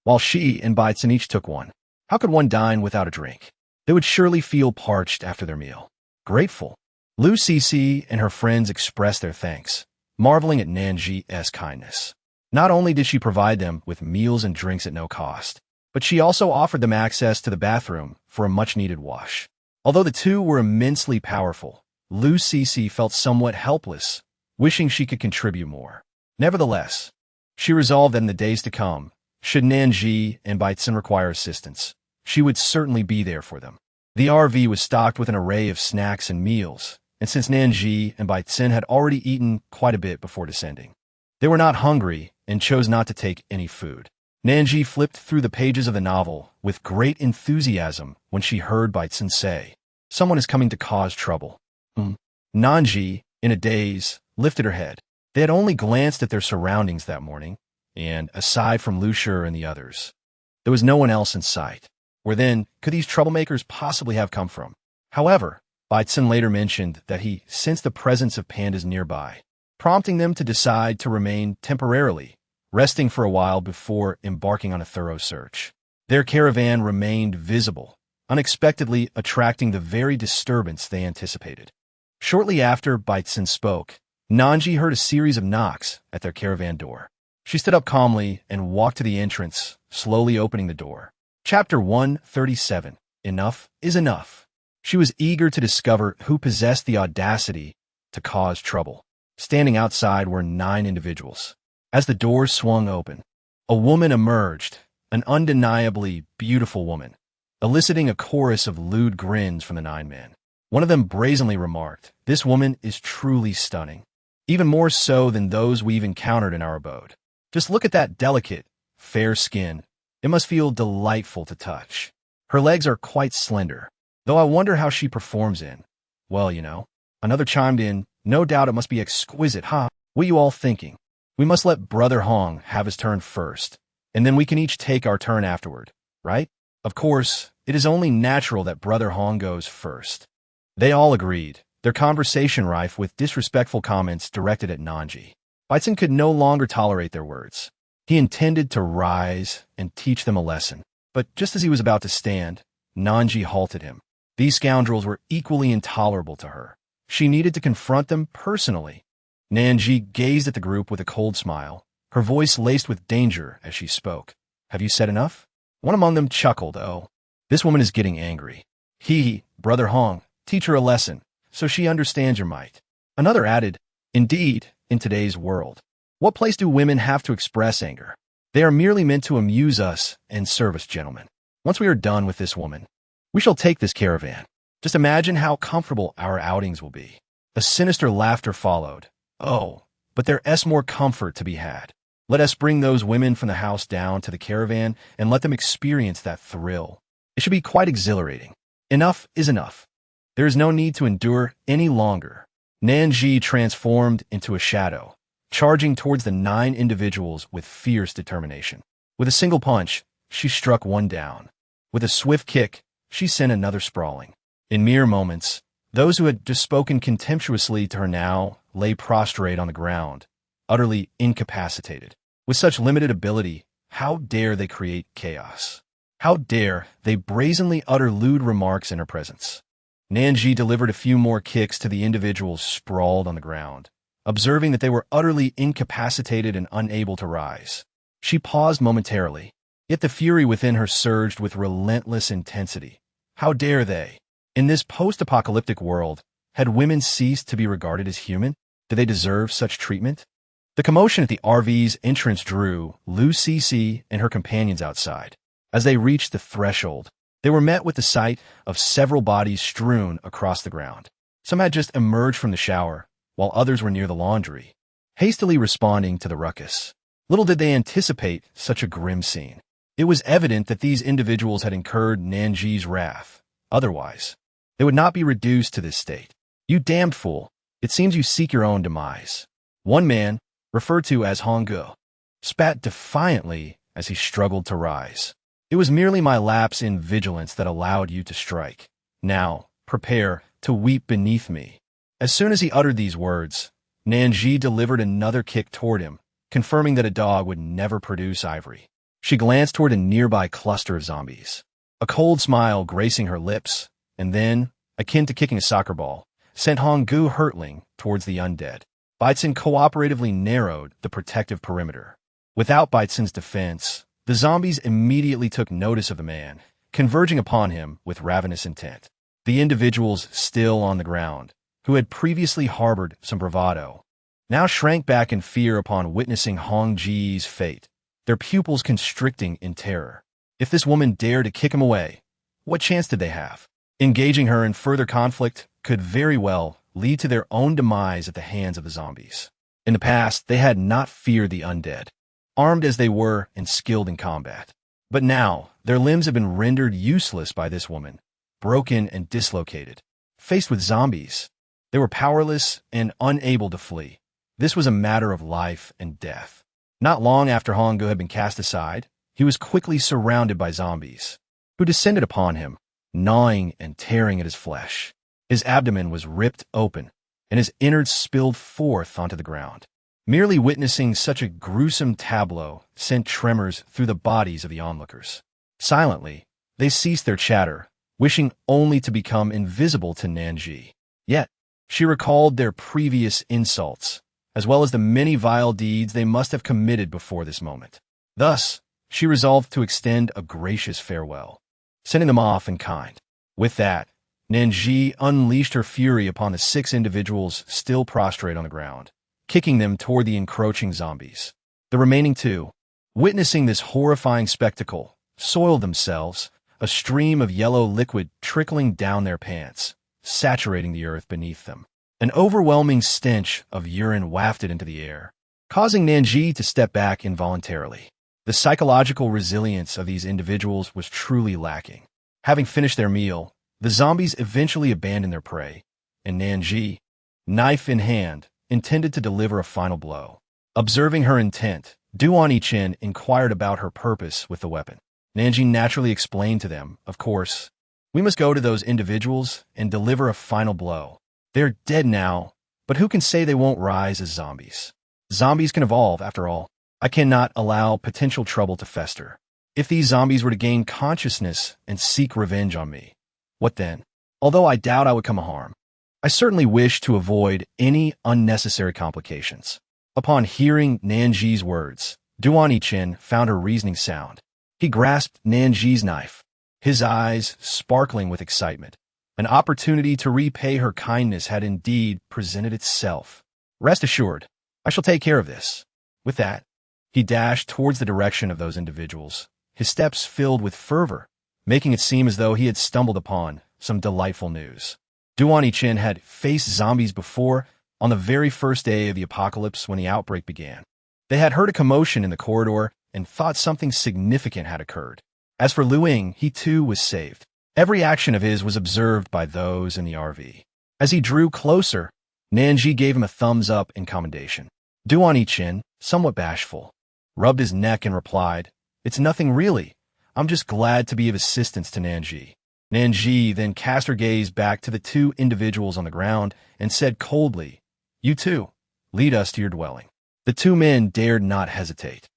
while she and Baitzen each took one. How could one dine without a drink? They would surely feel parched after their meal. Grateful, Lu Cece and her friends expressed their thanks, marveling at Nan Zhi's kindness. Not only did she provide them with meals and drinks at no cost, but she also offered them access to the bathroom for a much-needed wash. Although the two were immensely powerful, Lu Cece felt somewhat helpless, wishing she could contribute more. Nevertheless, she resolved that in the days to come, should Nan Zhi and Baitzen require assistance, she would certainly be there for them. The RV was stocked with an array of snacks and meals, and since Nan Zhi and Baitzen had already eaten quite a bit before descending, they were not hungry and chose not to take any food. Nan Zhi flipped through the pages of the novel with great enthusiasm when she heard Baitzen say, "Someone is coming to cause trouble." Nan Zhi, in a daze, lifted her head. They had only glanced at their surroundings that morning, and aside from Lu Shi and the others, there was no one else in sight. Where then could these troublemakers possibly have come from? However, Baitzen later mentioned that he sensed the presence of pandas nearby, prompting them to decide to remain temporarily, resting for a while before embarking on a thorough search. Their caravan remained visible, unexpectedly attracting the very disturbance they anticipated. Shortly after Baitsun spoke, Nan Zhi heard a series of knocks at their caravan door. She stood up calmly and walked to the entrance, slowly opening the door. Chapter 137. Enough is enough. She was eager to discover who possessed the audacity to cause trouble. Standing outside were 9 individuals. As the door swung open, a woman emerged, an undeniably beautiful woman, eliciting a chorus of lewd grins from the 9 men. One of them brazenly remarked, "This woman is truly stunning, even more so than those we've encountered in our abode. Just look at that delicate, fair skin. It must feel delightful to touch. Her legs are quite slender, though I wonder how she performs in, well, you know." Another chimed in, "No doubt it must be exquisite, huh? What are you all thinking? We must let Brother Hong have his turn first, and then we can each take our turn afterward, right? Of course, it is only natural that Brother Hong goes first." They all agreed, their conversation rife with disrespectful comments directed at Nan Zhi. Baitsun could no longer tolerate their words. He intended to rise and teach them a lesson. But just as he was about to stand, Nan Zhi halted him. These scoundrels were equally intolerable to her. She needed to confront them personally. Nan Zhi gazed at the group with a cold smile, her voice laced with danger as she spoke. "Have you said enough?" One among them chuckled. "Oh, this woman is getting angry. Brother Hong, teach her a lesson, so she understands your might." Another added, "Indeed, in today's world, what place do women have to express anger? They are merely meant to amuse us and serve us, gentlemen. Once we are done with this woman, we shall take this caravan. Just imagine how comfortable our outings will be." A sinister laughter followed. "Oh, but there is more comfort to be had. Let us bring those women from the house down to the caravan and let them experience that thrill. It should be quite exhilarating. Enough is enough. There is no need to endure any longer." Nan Zhi transformed into a shadow, charging towards the 9 individuals with fierce determination. With a single punch, she struck one down. With a swift kick, she sent another sprawling. In mere moments, those who had just spoken contemptuously to her now lay prostrate on the ground, utterly incapacitated. With such limited ability, how dare they create chaos? How dare they brazenly utter lewd remarks in her presence? Nan Zhi delivered a few more kicks to the individuals sprawled on the ground, observing that they were utterly incapacitated and unable to rise. She paused momentarily, yet the fury within her surged with relentless intensity. How dare they? In this post-apocalyptic world, had women ceased to be regarded as human? Did they deserve such treatment? The commotion at the RV's entrance drew Lu Cece and her companions outside. As they reached the threshold, they were met with the sight of several bodies strewn across the ground. Some had just emerged from the shower, while others were near the laundry, hastily responding to the ruckus. Little did they anticipate such a grim scene. It was evident that these individuals had incurred Nan Zhi's wrath. Otherwise, they would not be reduced to this state. "You damned fool! It seems you seek your own demise." One man, referred to as Honggu, spat defiantly as he struggled to rise. "It was merely my lapse in vigilance that allowed you to strike. Now, prepare to weep beneath me." As soon as he uttered these words, Nan Zhi delivered another kick toward him, confirming that a dog would never produce ivory. She glanced toward a nearby cluster of zombies, a cold smile gracing her lips, and then, akin to kicking a soccer ball, sent Honggu hurtling towards the undead. Baitsun cooperatively narrowed the protective perimeter. Without Baitsun's defense, the zombies immediately took notice of the man, converging upon him with ravenous intent. The individuals still on the ground, who had previously harbored some bravado, now shrank back in fear upon witnessing Hong Ji's fate, their pupils constricting in terror. If this woman dared to kick him away, what chance did they have? Engaging her in further conflict could very well lead to their own demise at the hands of the zombies. In the past, they had not feared the undead, armed as they were and skilled in combat. But now, their limbs have been rendered useless by this woman, broken and dislocated. Faced with zombies, they were powerless and unable to flee. This was a matter of life and death. Not long after Honggu had been cast aside, he was quickly surrounded by zombies, who descended upon him, gnawing and tearing at his flesh. His abdomen was ripped open, and his innards spilled forth onto the ground. Merely witnessing such a gruesome tableau sent tremors through the bodies of the onlookers. Silently, they ceased their chatter, wishing only to become invisible to Nan Zhi. Yet, she recalled their previous insults, as well as the many vile deeds they must have committed before this moment. Thus, she resolved to extend a gracious farewell, sending them off in kind. With that, Nan Zhi unleashed her fury upon the 6 individuals still prostrate on the ground, kicking them toward the encroaching zombies. The remaining 2, witnessing this horrifying spectacle, soiled themselves, a stream of yellow liquid trickling down their pants, saturating the earth beneath them. An overwhelming stench of urine wafted into the air, causing Nan Zhi to step back involuntarily. The psychological resilience of these individuals was truly lacking. Having finished their meal, the zombies eventually abandoned their prey, and Nan Zhi, knife in hand, intended to deliver a final blow. Observing her intent, Du-On-Chen inquired about her purpose with the weapon. Nan Zhi naturally explained to them, of course, "We must go to those individuals and deliver a final blow. They're dead now, but who can say they won't rise as zombies? Zombies can evolve, after all. I cannot allow potential trouble to fester. If these zombies were to gain consciousness and seek revenge on me, what then? Although I doubt I would come harm, I certainly wish to avoid any unnecessary complications." Upon hearing Nan Zhi's words, Du-On-Chen found her reasoning sound. He grasped Nan Zhi's knife, his eyes sparkling with excitement. An opportunity to repay her kindness had indeed presented itself. "Rest assured, I shall take care of this." With that, he dashed towards the direction of those individuals, his steps filled with fervor, making it seem as though he had stumbled upon some delightful news. Du-On-Chen had faced zombies before, on the very first day of the apocalypse when the outbreak began. They had heard a commotion in the corridor and thought something significant had occurred. As for Lu Ying, he too was saved. Every action of his was observed by those in the RV. As he drew closer, Nan Zhi gave him a thumbs up in commendation. Du-On-Chen, somewhat bashful, rubbed his neck and replied, "It's nothing really. I'm just glad to be of assistance to Nan Zhi." Nan Zhi then cast her gaze back to the 2 individuals on the ground and said coldly, "You too, lead us to your dwelling." The 2 men dared not hesitate,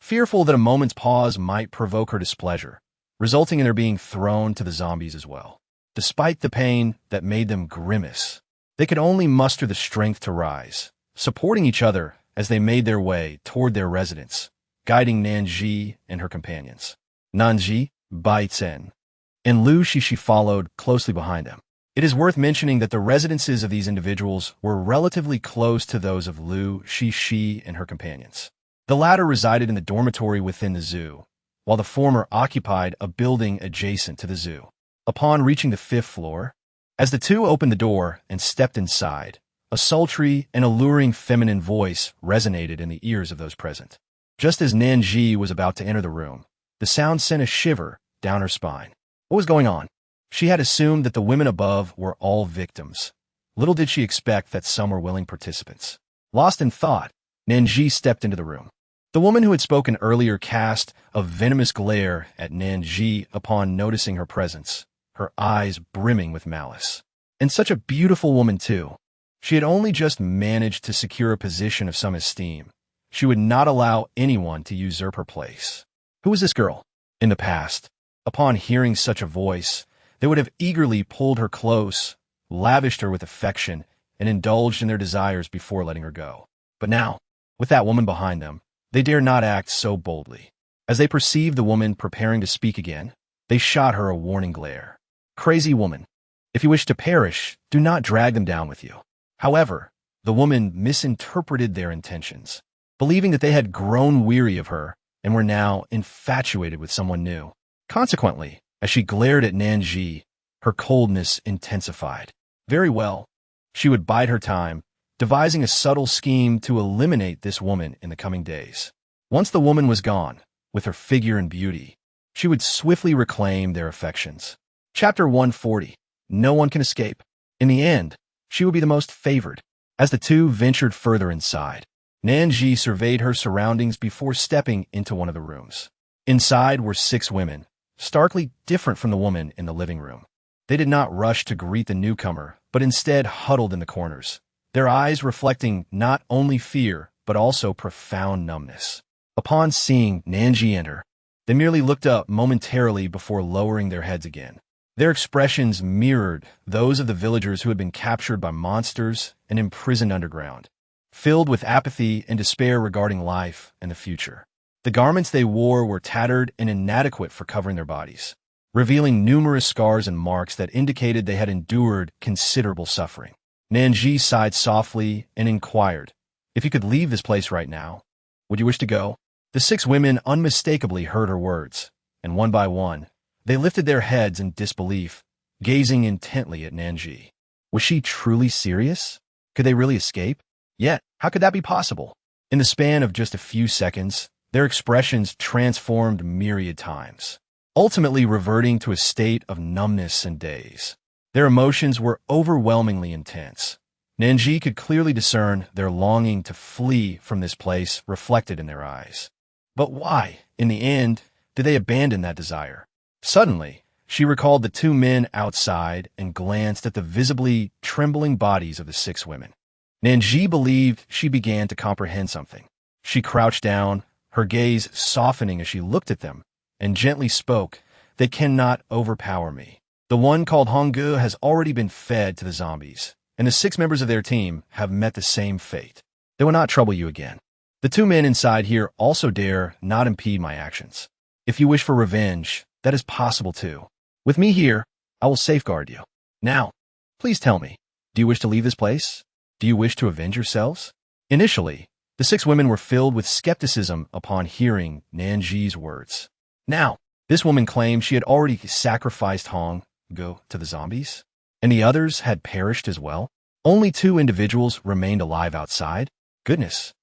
fearful that a moment's pause might provoke her displeasure, resulting in their being thrown to the zombies as well. Despite the pain that made them grimace, they could only muster the strength to rise, supporting each other as they made their way toward their residence, guiding Nan Zhi and her companions. Nan Zhi, Bai Zhen, and Lu Shishi followed closely behind them. It is worth mentioning that the residences of these individuals were relatively close to those of Lu Shishi and her companions. The latter resided in the dormitory within the zoo, while the former occupied a building adjacent to the zoo. Upon reaching the 5th floor, as the 2 opened the door and stepped inside, a sultry and alluring feminine voice resonated in the ears of those present. Just as Nan Zhi was about to enter the room, the sound sent a shiver down her spine. What was going on? She had assumed that the women above were all victims. Little did she expect that some were willing participants. Lost in thought, Nan Zhi stepped into the room. The woman who had spoken earlier cast a venomous glare at Nan Zhi upon noticing her presence, her eyes brimming with malice. And such a beautiful woman, too. She had only just managed to secure a position of some esteem. She would not allow anyone to usurp her place. Who was this girl? In the past, upon hearing such a voice, they would have eagerly pulled her close, lavished her with affection, and indulged in their desires before letting her go. But now, with that woman behind them, they dare not act so boldly. As they perceived the woman preparing to speak again, they shot her a warning glare. Crazy woman, if you wish to perish, do not drag them down with you. However, the woman misinterpreted their intentions, believing that they had grown weary of her and were now infatuated with someone new. Consequently, as she glared at Nan Zhi, her coldness intensified. Very well, she would bide her time, devising a subtle scheme to eliminate this woman in the coming days. Once the woman was gone, with her figure and beauty, she would swiftly reclaim their affections. Chapter 140. No one can escape. In the end, she would be the most favored. As the 2 ventured further inside, Nan Zhi surveyed her surroundings before stepping into one of the rooms. Inside were 6 women, starkly different from the woman in the living room. They did not rush to greet the newcomer, but instead huddled in the corners, their eyes reflecting not only fear, but also profound numbness. Upon seeing Nan Zhi enter, they merely looked up momentarily before lowering their heads again. Their expressions mirrored those of the villagers who had been captured by monsters and imprisoned underground, filled with apathy and despair regarding life and the future. The garments they wore were tattered and inadequate for covering their bodies, revealing numerous scars and marks that indicated they had endured considerable suffering. Nan Zhi sighed softly and inquired, "If you could leave this place right now, would you wish to go?" The 6 women unmistakably heard her words, and one by one, they lifted their heads in disbelief, gazing intently at Nan Zhi. Was she truly serious? Could they really escape? Yet, how could that be possible? In the span of just a few seconds, their expressions transformed myriad times, ultimately reverting to a state of numbness and daze. Their emotions were overwhelmingly intense. Nan Zhi could clearly discern their longing to flee from this place reflected in their eyes. But why, in the end, did they abandon that desire? Suddenly, she recalled the 2 men outside and glanced at the visibly trembling bodies of the 6 women. Nan Zhi believed she began to comprehend something. She crouched down, her gaze softening as she looked at them, and gently spoke, "They cannot overpower me. The one called Honggu has already been fed to the zombies, and the 6 members of their team have met the same fate. They will not trouble you again. The 2 men inside here also dare not impede my actions. If you wish for revenge, that is possible too. With me here, I will safeguard you. Now, please tell me, do you wish to leave this place? Do you wish to avenge yourselves?" Initially, the 6 women were filled with skepticism upon hearing Nan Zhi's words. Now, this woman claimed she had already sacrificed Honggu to the zombies, and the others had perished as well. Only 2 individuals remained alive outside. Goodness,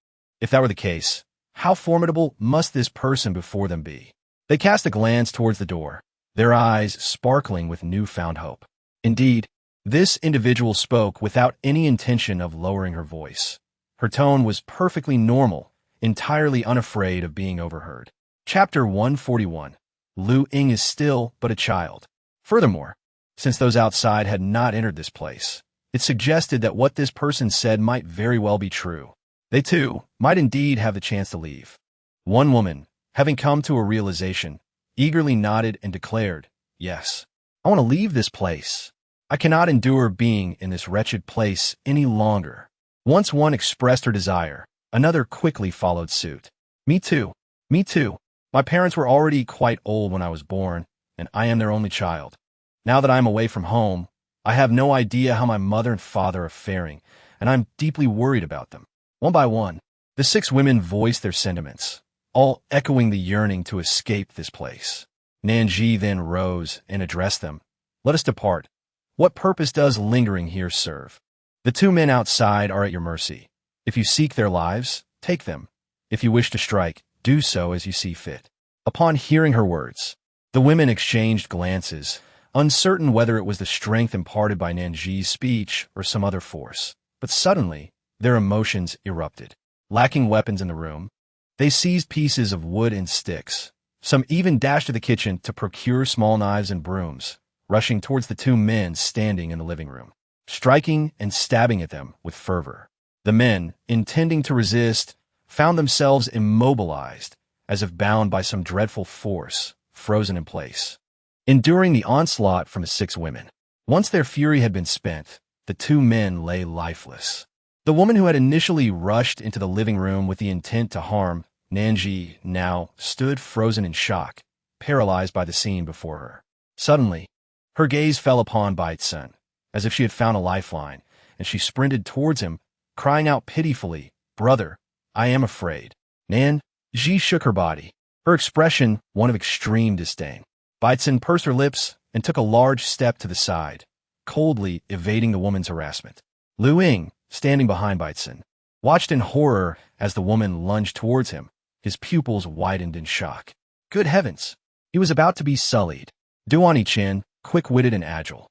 if that were the case, how formidable must this person before them be? They cast a glance towards the door, their eyes sparkling with newfound hope. Indeed, this individual spoke without any intention of lowering her voice. Her tone was perfectly normal, entirely unafraid of being overheard. Chapter 141. Lu Ying is still but a child. Furthermore, since those outside had not entered this place, it suggested that what this person said might very well be true. They too might indeed have the chance to leave. One woman, having come to a realization, eagerly nodded and declared, "Yes, I want to leave this place. I cannot endure being in this wretched place any longer." Once one expressed her desire, another quickly followed suit. "Me too. Me too. My parents were already quite old when I was born, and I am their only child. Now that I am away from home, I have no idea how my mother and father are faring, and I'm deeply worried about them." One by one, the 6 women voiced their sentiments, all echoing the yearning to escape this place. Nan Zhi then rose and addressed them. "Let us depart. What purpose does lingering here serve? The 2 men outside are at your mercy. If you seek their lives, take them. If you wish to strike, do so as you see fit." Upon hearing her words, the women exchanged glances, uncertain whether it was the strength imparted by Nan Zhi's speech or some other force. But suddenly, their emotions erupted. Lacking weapons in the room, they seized pieces of wood and sticks. Some even dashed to the kitchen to procure small knives and brooms, rushing towards the 2 men standing in the living room, striking and stabbing at them with fervor. The men, intending to resist, found themselves immobilized, as if bound by some dreadful force, frozen in place, enduring the onslaught from the 6 women. Once their fury had been spent, the 2 men lay lifeless. The woman who had initially rushed into the living room with the intent to harm Nan Zhi now stood frozen in shock, paralyzed by the scene before her. Suddenly, her gaze fell upon Baitsun, as if she had found a lifeline, and she sprinted towards him, crying out pitifully, "Brother, I am afraid." Nan Zhi shook her body, her expression one of extreme disdain. Baitsun pursed her lips and took a large step to the side, coldly evading the woman's harassment. Lu Ying, standing behind Baitsun, watched in horror as the woman lunged towards him, his pupils widened in shock. Good heavens! He was about to be sullied. Duan Chen, quick-witted and agile,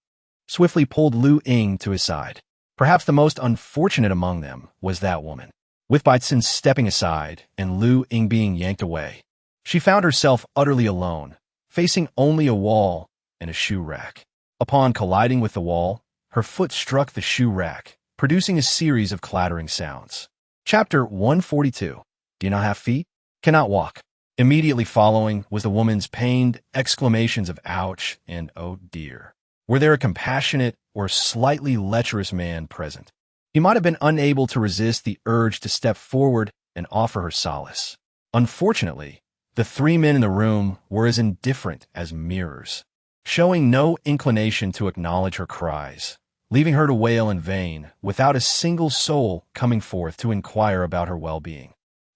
swiftly pulled Lu Ying to his side. Perhaps the most unfortunate among them was that woman. With Baitsun stepping aside and Lu Ying being yanked away, she found herself utterly alone, facing only a wall and a shoe rack. Upon colliding with the wall, her foot struck the shoe rack, producing a series of clattering sounds. Chapter 142. Do you not have feet? Cannot walk. Immediately following was the woman's pained exclamations of ouch and oh dear. Were there a compassionate or slightly lecherous man present? He might have been unable to resist the urge to step forward and offer her solace. Unfortunately, the three men in the room were as indifferent as mirrors, showing no inclination to acknowledge her cries, leaving her to wail in vain without a single soul coming forth to inquire about her well-being.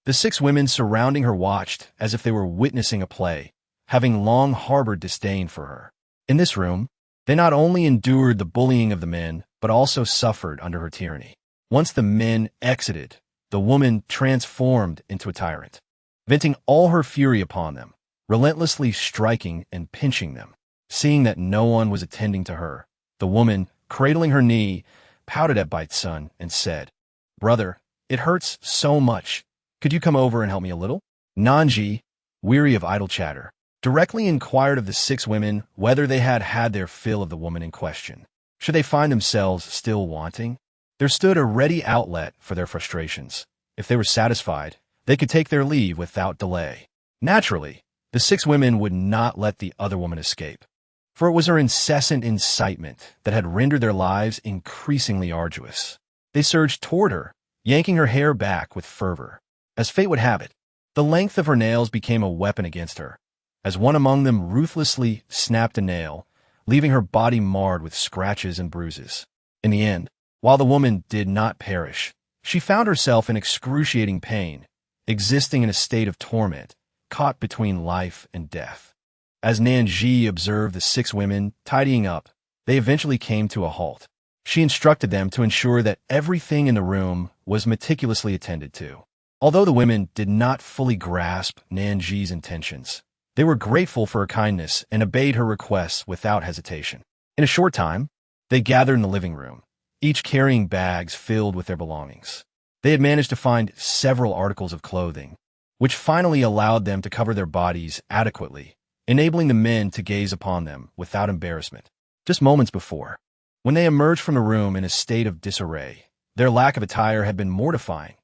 The six women surrounding her watched as if they were witnessing a play, having long harbored disdain for her. In this room, they not only endured the bullying of the men, but also suffered under her tyranny. Once the men exited, the woman transformed into a tyrant, venting all her fury upon them, relentlessly striking and pinching them. Seeing that no one was attending to her, the woman, cradling her knee, pouted at Bite's son and said, "Brother, it hurts so much. Could you come over and help me a little?" Nan Zhi, weary of idle chatter, directly inquired of the six women whether they had had their fill of the woman in question. Should they find themselves still wanting, there stood a ready outlet for their frustrations. If they were satisfied, they could take their leave without delay. Naturally, the six women would not let the other woman escape, for it was her incessant incitement that had rendered their lives increasingly arduous. They surged toward her, yanking her hair back with fervor. As fate would have it, the length of her nails became a weapon against her, as one among them ruthlessly snapped a nail, leaving her body marred with scratches and bruises. In the end, while the woman did not perish, she found herself in excruciating pain, existing in a state of torment, caught between life and death. As Nan Zhi observed the six women tidying up, they eventually came to a halt. She instructed them to ensure that everything in the room was meticulously attended to. Although the women did not fully grasp Nan Zhi's intentions, they were grateful for her kindness and obeyed her requests without hesitation. In a short time, they gathered in the living room, each carrying bags filled with their belongings. They had managed to find several articles of clothing, which finally allowed them to cover their bodies adequately, enabling the men to gaze upon them without embarrassment. Just moments before, when they emerged from the room in a state of disarray, their lack of attire had been mortifying.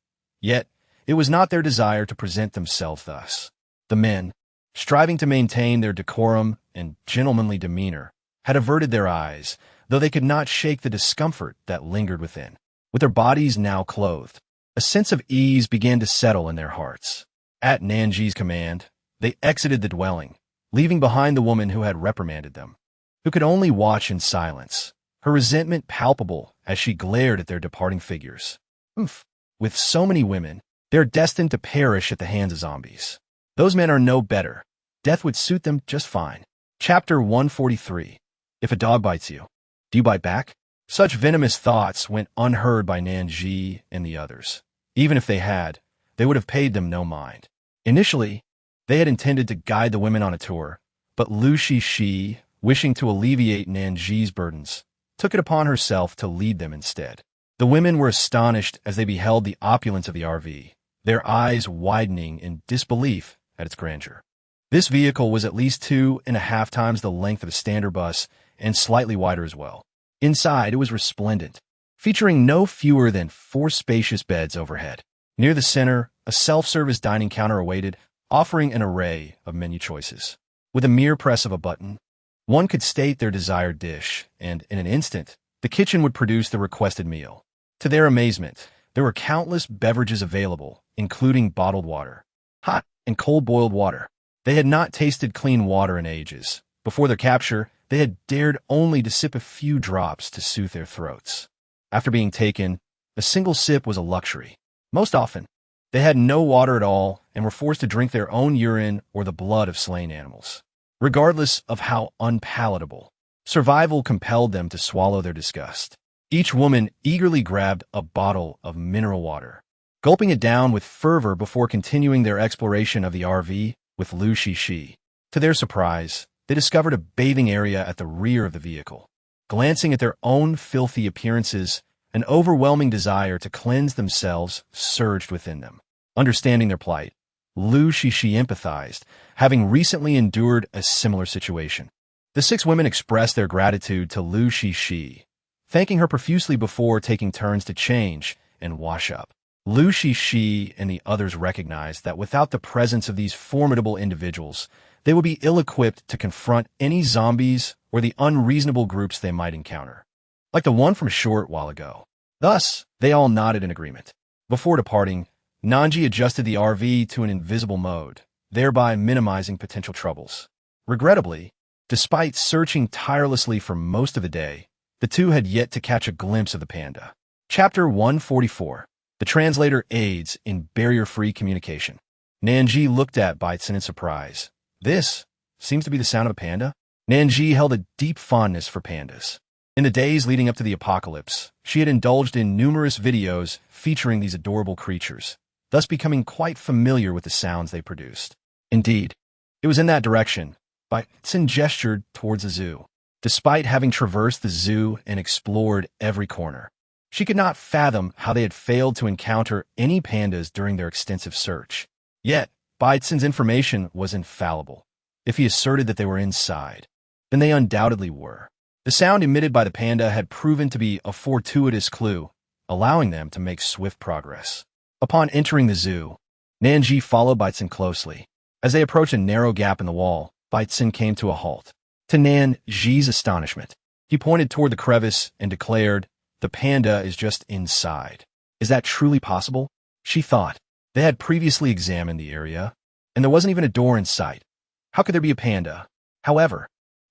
Yet, it was not their desire to present themselves thus. The men, striving to maintain their decorum and gentlemanly demeanor, had averted their eyes, though they could not shake the discomfort that lingered within. With their bodies now clothed, a sense of ease began to settle in their hearts. At Nan Zhi's command, they exited the dwelling, leaving behind the woman who had reprimanded them, who could only watch in silence, her resentment palpable as she glared at their departing figures. With so many women, they are destined to perish at the hands of zombies. Those men are no better. Death would suit them just fine. Chapter 143. If a dog bites you, do you bite back? Such venomous thoughts went unheard by Nan Zhi and the others. Even if they had, they would have paid them no mind. Initially, they had intended to guide the women on a tour, but Lu Shishi, wishing to alleviate Nan Zhi's burdens, took it upon herself to lead them instead. The women were astonished as they beheld the opulence of the RV, their eyes widening in disbelief at its grandeur. This vehicle was at least 2.5 times the length of a standard bus and slightly wider as well. Inside, it was resplendent, featuring no fewer than 4 spacious beds overhead. Near the center, a self-service dining counter awaited, offering an array of menu choices. With a mere press of a button, one could state their desired dish, and in an instant, the kitchen would produce the requested meal. To their amazement, there were countless beverages available, including bottled water, hot and cold boiled water. They had not tasted clean water in ages. Before their capture, they had dared only to sip a few drops to soothe their throats. After being taken, a single sip was a luxury. Most often, they had no water at all and were forced to drink their own urine or the blood of slain animals. Regardless of how unpalatable, survival compelled them to swallow their disgust. Each woman eagerly grabbed a bottle of mineral water, gulping it down with fervor before continuing their exploration of the RV with Lu Shishi. To their surprise, they discovered a bathing area at the rear of the vehicle. Glancing at their own filthy appearances, an overwhelming desire to cleanse themselves surged within them. Understanding their plight, Lu Shishi empathized, having recently endured a similar situation. The 6 women expressed their gratitude to Lu Shishi, thanking her profusely before taking turns to change and wash up. Lu Shishi and the others recognized that without the presence of these formidable individuals, they would be ill-equipped to confront any zombies or the unreasonable groups they might encounter, like the one from a short while ago. Thus, they all nodded in agreement. Before departing, Nan Zhi adjusted the RV to an invisible mode, thereby minimizing potential troubles. Regrettably, despite searching tirelessly for most of the day, the two had yet to catch a glimpse of the panda. Chapter 144. The translator aids in barrier-free communication. Nan Zhi looked at Baitsun in surprise. This seems to be the sound of a panda? Nan Zhi held a deep fondness for pandas. In the days leading up to the apocalypse, she had indulged in numerous videos featuring these adorable creatures, thus becoming quite familiar with the sounds they produced. Indeed, it was in that direction Baitsun gestured towards the zoo. Despite having traversed the zoo and explored every corner, she could not fathom how they had failed to encounter any pandas during their extensive search. Yet, Baitsun's information was infallible. If he asserted that they were inside, then they undoubtedly were. The sound emitted by the panda had proven to be a fortuitous clue, allowing them to make swift progress. Upon entering the zoo, Nan Zhi followed Baitsun closely. As they approached a narrow gap in the wall, Baitsun came to a halt. To Nan Zhi's astonishment, he pointed toward the crevice and declared, "The panda is just inside." Is that truly possible? She thought. They had previously examined the area, and there wasn't even a door in sight. How could there be a panda? However,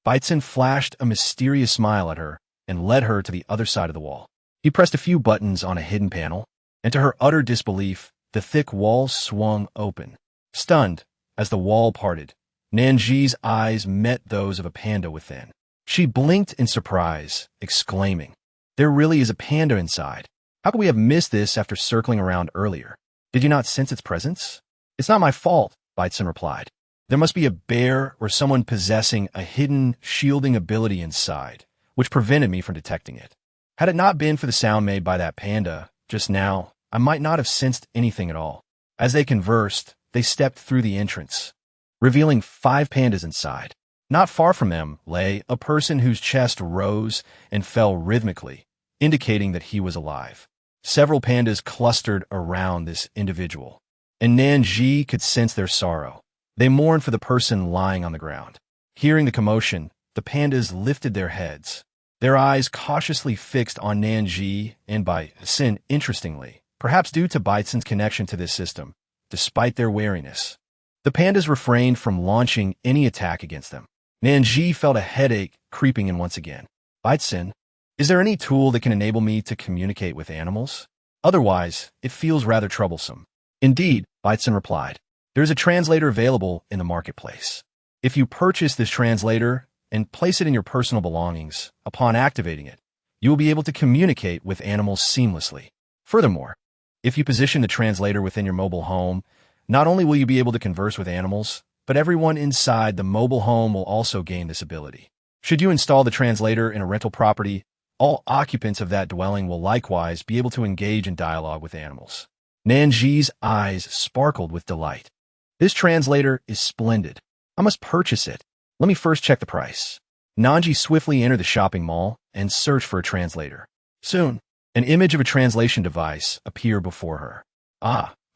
Baitsun flashed a mysterious smile at her and led her to the other side of the wall. He pressed a few buttons on a hidden panel, and to her utter disbelief, the thick wall swung open. Stunned, as the wall parted, Nan Zhi's eyes met those of a panda within. She blinked in surprise, exclaiming, "There really is a panda inside. How could we have missed this after circling around earlier? Did you not sense its presence?" "It's not my fault," Baitsun replied. "There must be a bear or someone possessing a hidden, shielding ability inside, which prevented me from detecting it. Had it not been for the sound made by that panda just now, I might not have sensed anything at all." As they conversed, they stepped through the entrance, revealing 5 pandas inside. Not far from them lay a person whose chest rose and fell rhythmically, indicating that he was alive. Several pandas clustered around this individual, and Nan Zhi could sense their sorrow. They mourned for the person lying on the ground. Hearing the commotion, the pandas lifted their heads, their eyes cautiously fixed on Nan Zhi and Baitsun. Interestingly, perhaps due to Baitsun's connection to this system, despite their wariness, the pandas refrained from launching any attack against them. Nan Zhi felt a headache creeping in once again. "Baitsun, is there any tool that can enable me to communicate with animals? Otherwise, it feels rather troublesome." "Indeed," Baitsun replied. "There is a translator available in the marketplace. If you purchase this translator and place it in your personal belongings, upon activating it, you will be able to communicate with animals seamlessly. Furthermore, if you position the translator within your mobile home, not only will you be able to converse with animals, but everyone inside the mobile home will also gain this ability. Should you install the translator in a rental property, all occupants of that dwelling will likewise be able to engage in dialogue with animals." Nan Zhi's eyes sparkled with delight. "This translator is splendid. I must purchase it. Let me first check the price." Nan Zhi swiftly entered the shopping mall and searched for a translator. Soon, an image of a translation device appeared before her.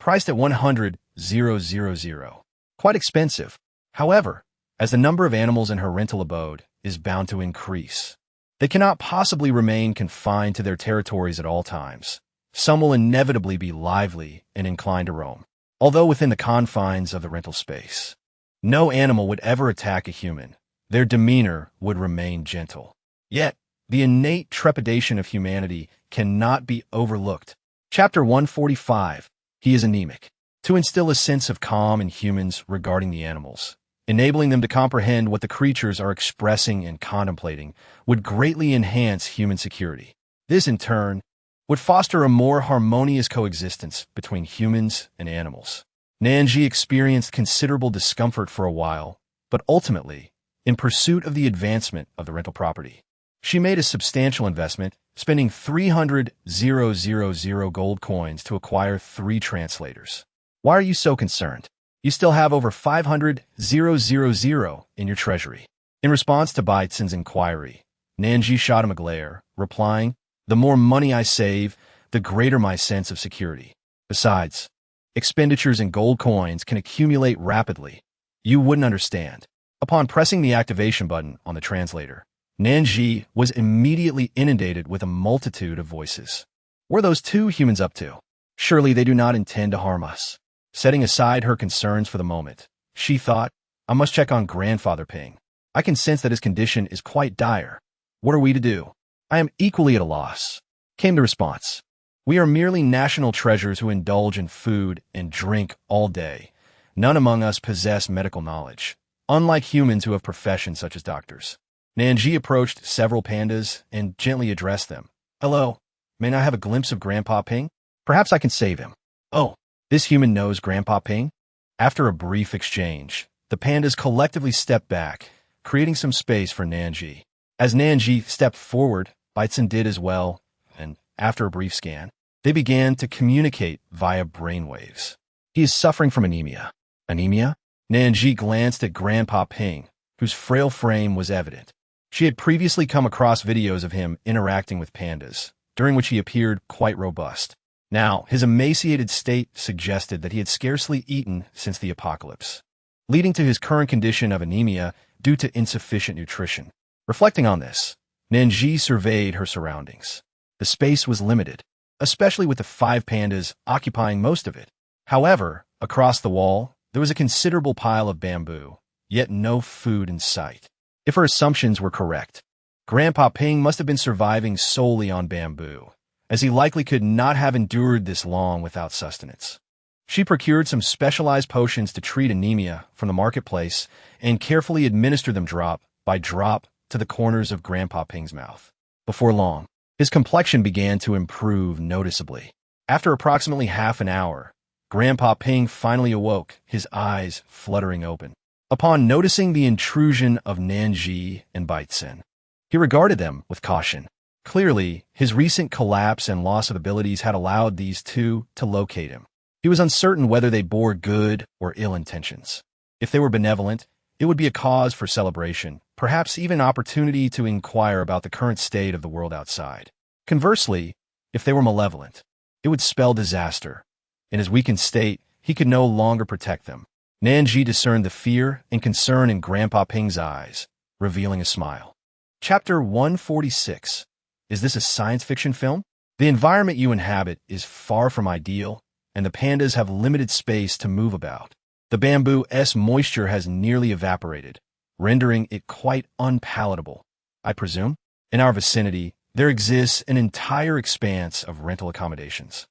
Priced at 100,000. Quite expensive. However, as the number of animals in her rental abode is bound to increase, they cannot possibly remain confined to their territories at all times. Some will inevitably be lively and inclined to roam, although within the confines of the rental space. No animal would ever attack a human. Their demeanor would remain gentle. Yet, the innate trepidation of humanity cannot be overlooked. Chapter 145. He is anemic. To instill a sense of calm in humans regarding the animals, enabling them to comprehend what the creatures are expressing and contemplating, would greatly enhance human security. This, in turn, would foster a more harmonious coexistence between humans and animals. Nan Zhi experienced considerable discomfort for a while, but ultimately, in pursuit of the advancement of the rental property, she made a substantial investment, spending 300,000 gold coins to acquire 3 translators. "Why are you so concerned? You still have over 500,000 in your treasury." In response to Baitsun's inquiry, Nan Zhi shot him a glare, replying, "The more money I save, the greater my sense of security. Besides, expenditures in gold coins can accumulate rapidly. You wouldn't understand. Upon pressing the activation button on the translator, Nan Zhi was immediately inundated with a multitude of voices. What are those two humans up to? Surely they do not intend to harm us. Setting aside her concerns for the moment, she thought, I must check on Grandfather Ping. I can sense that his condition is quite dire. What are we to do? I am equally at a loss, came the response. We are merely national treasures who indulge in food and drink all day. None among us possess medical knowledge, unlike humans who have professions such as doctors. Nan Zhi approached several pandas and gently addressed them. Hello, may I have a glimpse of Grandpa Ping? Perhaps I can save him. Oh, this human knows Grandpa Ping? After a brief exchange, the pandas collectively stepped back, creating some space for Nan Zhi. As Nan Zhi stepped forward, Bison did as well, and after a brief scan, they began to communicate via brainwaves. He is suffering from anemia. Anemia? Nan Zhi glanced at Grandpa Ping, whose frail frame was evident. She had previously come across videos of him interacting with pandas, during which he appeared quite robust. Now, his emaciated state suggested that he had scarcely eaten since the apocalypse, leading to his current condition of anemia due to insufficient nutrition. Reflecting on this, Nan Zhi surveyed her surroundings. The space was limited, especially with the 5 pandas occupying most of it. However, across the wall, there was a considerable pile of bamboo, yet no food in sight. If her assumptions were correct, Grandpa Ping must have been surviving solely on bamboo, as he likely could not have endured this long without sustenance. She procured some specialized potions to treat anemia from the marketplace and carefully administered them drop by drop to the corners of Grandpa Ping's mouth. Before long, his complexion began to improve noticeably. After approximately half an hour, Grandpa Ping finally awoke, his eyes fluttering open. Upon noticing the intrusion of Nan Zhi and Bison, he regarded them with caution. Clearly, his recent collapse and loss of abilities had allowed these two to locate him. He was uncertain whether they bore good or ill intentions. If they were benevolent, it would be a cause for celebration, perhaps even an opportunity to inquire about the current state of the world outside. Conversely, if they were malevolent, it would spell disaster. In his weakened state, he could no longer protect them. Nan Zhi discerned the fear and concern in Grandpa Ping's eyes, revealing a smile. Chapter 146. Is this a science fiction film? The environment you inhabit is far from ideal, and the pandas have limited space to move about. The bamboo's moisture has nearly evaporated, rendering it quite unpalatable. I presume, in our vicinity, there exists an entire expanse of rental accommodations,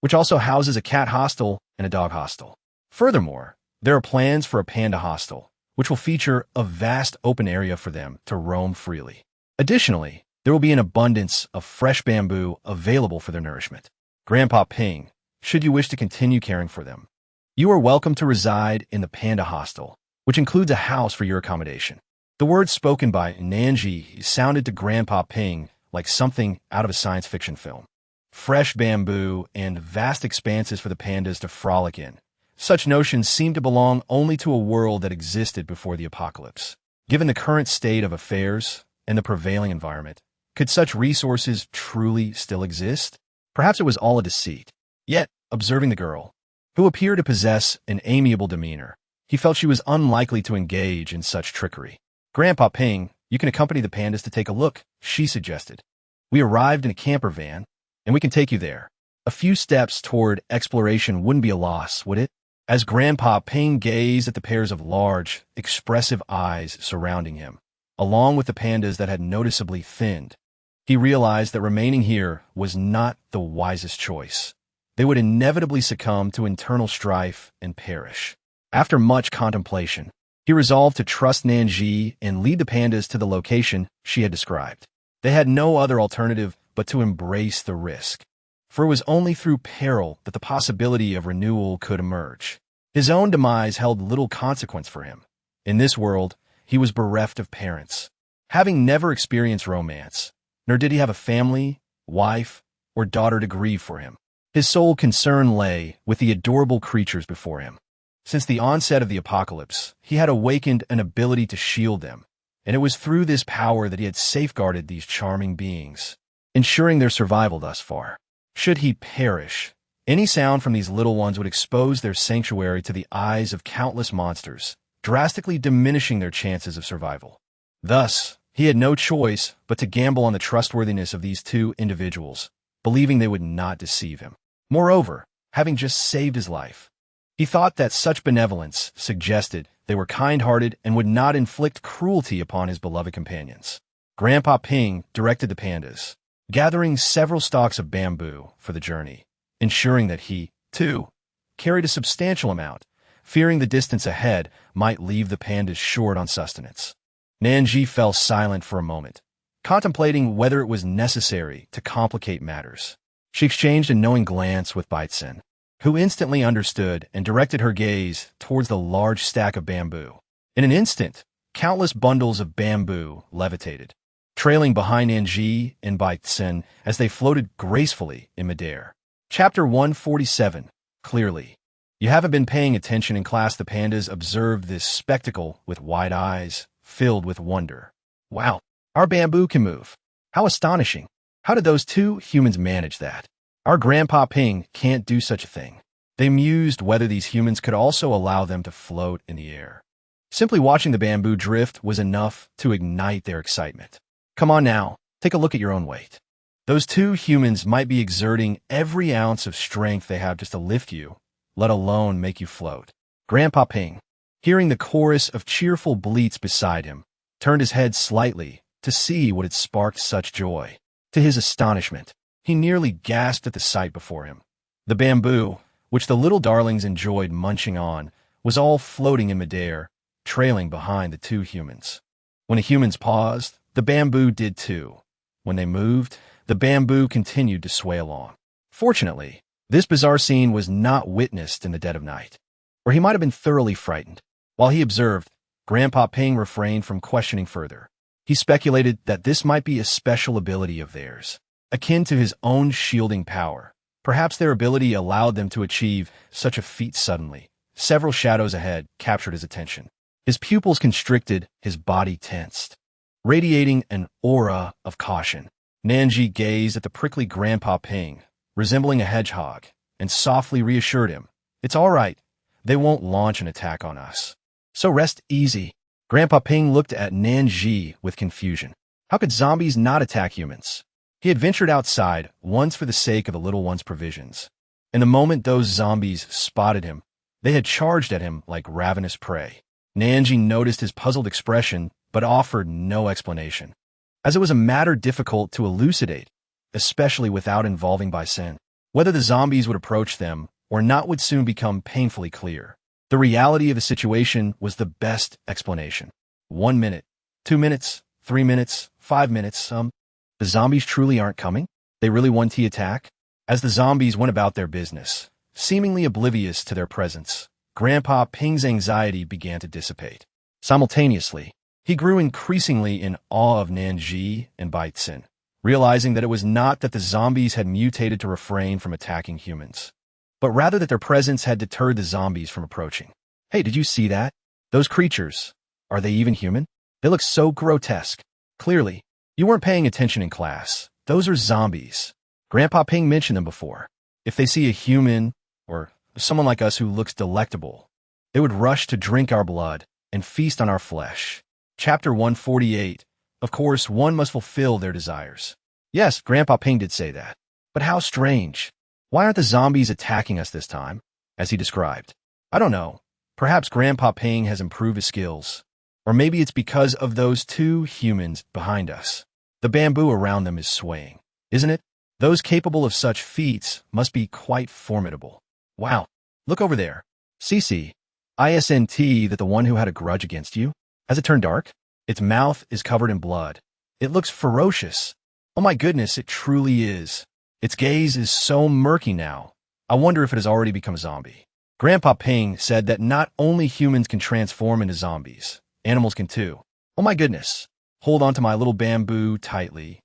which also houses a cat hostel and a dog hostel. Furthermore, there are plans for a panda hostel, which will feature a vast open area for them to roam freely. Additionally, there will be an abundance of fresh bamboo available for their nourishment. Grandpa Ping, should you wish to continue caring for them, you are welcome to reside in the panda hostel, which includes a house for your accommodation. The words spoken by Nan Zhi sounded to Grandpa Ping like something out of a science fiction film. Fresh bamboo and vast expanses for the pandas to frolic in. Such notions seem to belong only to a world that existed before the apocalypse. Given the current state of affairs and the prevailing environment, could such resources truly still exist? Perhaps it was all a deceit. Yet, observing the girl, who appeared to possess an amiable demeanor, he felt she was unlikely to engage in such trickery. Grandpa Ping, you can accompany the pandas to take a look, she suggested. We arrived in a camper van, and we can take you there. A few steps toward exploration wouldn't be a loss, would it? As Grandpa Ping gazed at the pairs of large, expressive eyes surrounding him, along with the pandas that had noticeably thinned, he realized that remaining here was not the wisest choice. They would inevitably succumb to internal strife and perish. After much contemplation, he resolved to trust Nan Zhi and lead the pandas to the location she had described. They had no other alternative but to embrace the risk, for it was only through peril that the possibility of renewal could emerge. His own demise held little consequence for him. In this world, he was bereft of parents, having never experienced romance, nor did he have a family, wife, or daughter to grieve for him. His sole concern lay with the adorable creatures before him. Since the onset of the apocalypse, he had awakened an ability to shield them, and it was through this power that he had safeguarded these charming beings, ensuring their survival thus far. Should he perish, Any sound from these little ones would expose their sanctuary to the eyes of countless monsters, drastically diminishing their chances of survival. Thus, he had no choice but to gamble on the trustworthiness of these two individuals, believing they would not deceive him. Moreover, having just saved his life, he thought that such benevolence suggested they were kind-hearted and would not inflict cruelty upon his beloved companions. Grandpa Ping directed the pandas, gathering several stalks of bamboo for the journey, ensuring that he, too, carried a substantial amount, fearing the distance ahead might leave the pandas short on sustenance. Nan Zhi fell silent for a moment, contemplating whether it was necessary to complicate matters. She exchanged a knowing glance with Baitsen, who instantly understood and directed her gaze towards the large stack of bamboo. In an instant, countless bundles of bamboo levitated, trailing behind Nan Zhi and Baitsen as they floated gracefully in midair. Chapter 147. Clearly, you haven't been paying attention in class. The pandas observed this spectacle with wide eyes, filled with wonder. Wow, our bamboo can move. How astonishing. How did those two humans manage that? Our Grandpa Ping can't do such a thing. They mused whether these humans could also allow them to float in the air. Simply watching the bamboo drift was enough to ignite their excitement. Come on now, take a look at your own weight. Those two humans might be exerting every ounce of strength they have just to lift you, let alone make you float. Grandpa Ping, hearing the chorus of cheerful bleats beside him, turned his head slightly to see what had sparked such joy. To his astonishment, he nearly gasped at the sight before him. The bamboo, which the little darlings enjoyed munching on, was all floating in midair, trailing behind the two humans. When the humans paused, the bamboo did too. When they moved, the bamboo continued to sway along. Fortunately, this bizarre scene was not witnessed in the dead of night, or he might have been thoroughly frightened. While he observed, Grandpa Ping refrained from questioning further. He speculated that this might be a special ability of theirs, akin to his own shielding power. Perhaps their ability allowed them to achieve such a feat suddenly. Several shadows ahead captured his attention. His pupils constricted, his body tensed, radiating an aura of caution. Nan Zhi gazed at the prickly Grandpa Ping, resembling a hedgehog, and softly reassured him, "It's all right. They won't launch an attack on us. So rest easy." Grandpa Ping looked at Nan Zhi with confusion. How could zombies not attack humans? He had ventured outside once for the sake of the little one's provisions, and the moment those zombies spotted him, they had charged at him like ravenous prey. Nan Zhi noticed his puzzled expression, but offered no explanation, as it was a matter difficult to elucidate, especially without involving Baisen. Whether the zombies would approach them or not would soon become painfully clear. The reality of the situation was the best explanation. 1 minute, 2 minutes, 3 minutes, 5 minutes, the zombies truly aren't coming? They really want to attack? As the zombies went about their business, seemingly oblivious to their presence, Grandpa Ping's anxiety began to dissipate. Simultaneously, he grew increasingly in awe of Nan Zhi and Baitsen, realizing that it was not that the zombies had mutated to refrain from attacking humans, but rather that their presence had deterred the zombies from approaching. Hey, did you see that? Those creatures, are they even human? They look so grotesque. Clearly, you weren't paying attention in class. Those are zombies. Grandpa Ping mentioned them before. If they see a human, or someone like us who looks delectable, they would rush to drink our blood and feast on our flesh. Chapter 148. Of course, one must fulfill their desires. Yes, Grandpa Ping did say that. But how strange. Why aren't the zombies attacking us this time, as he described? I don't know. Perhaps Grandpa Ping has improved his skills. Or maybe it's because of those two humans behind us. The bamboo around them is swaying, isn't it? Those capable of such feats must be quite formidable. Wow, look over there. Isn't that the one who had a grudge against you? Has it turned dark? Its mouth is covered in blood. It looks ferocious. Oh my goodness, it truly is. Its gaze is so murky now. I wonder if it has already become a zombie. Grandpa Ping said that not only humans can transform into zombies, animals can too. Oh my goodness. Hold on to my little bamboo tightly.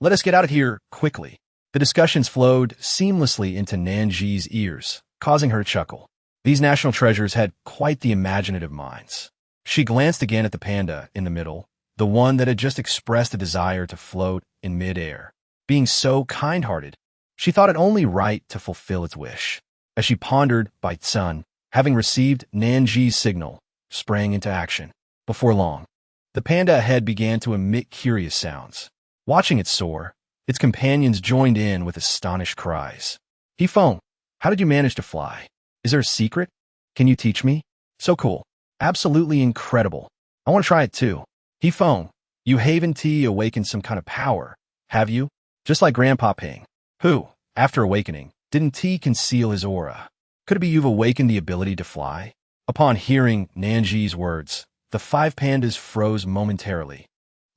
Let us get out of here quickly. The discussions flowed seamlessly into Nan Zhi's ears, causing her to chuckle. These national treasures had quite the imaginative minds. She glanced again at the panda in the middle, the one that had just expressed a desire to float in mid-air. Being so kind-hearted, She thought it only right to fulfill its wish. As she pondered, by Sun, having received Nan Zhi's signal, sprang into action. Before long, the panda ahead began to emit curious sounds. Watching it soar, its companions joined in with astonished cries. Hifeng, how did you manage to fly? Is there a secret? Can you teach me? So cool. Absolutely incredible. I want to try it too. Hifeng, you Haven T awakened some kind of power, have you? Just like Grandpa Ping, who, after awakening, didn't T conceal his aura? Could it be you've awakened the ability to fly? Upon hearing Nan Zhi's words, the 5 pandas froze momentarily,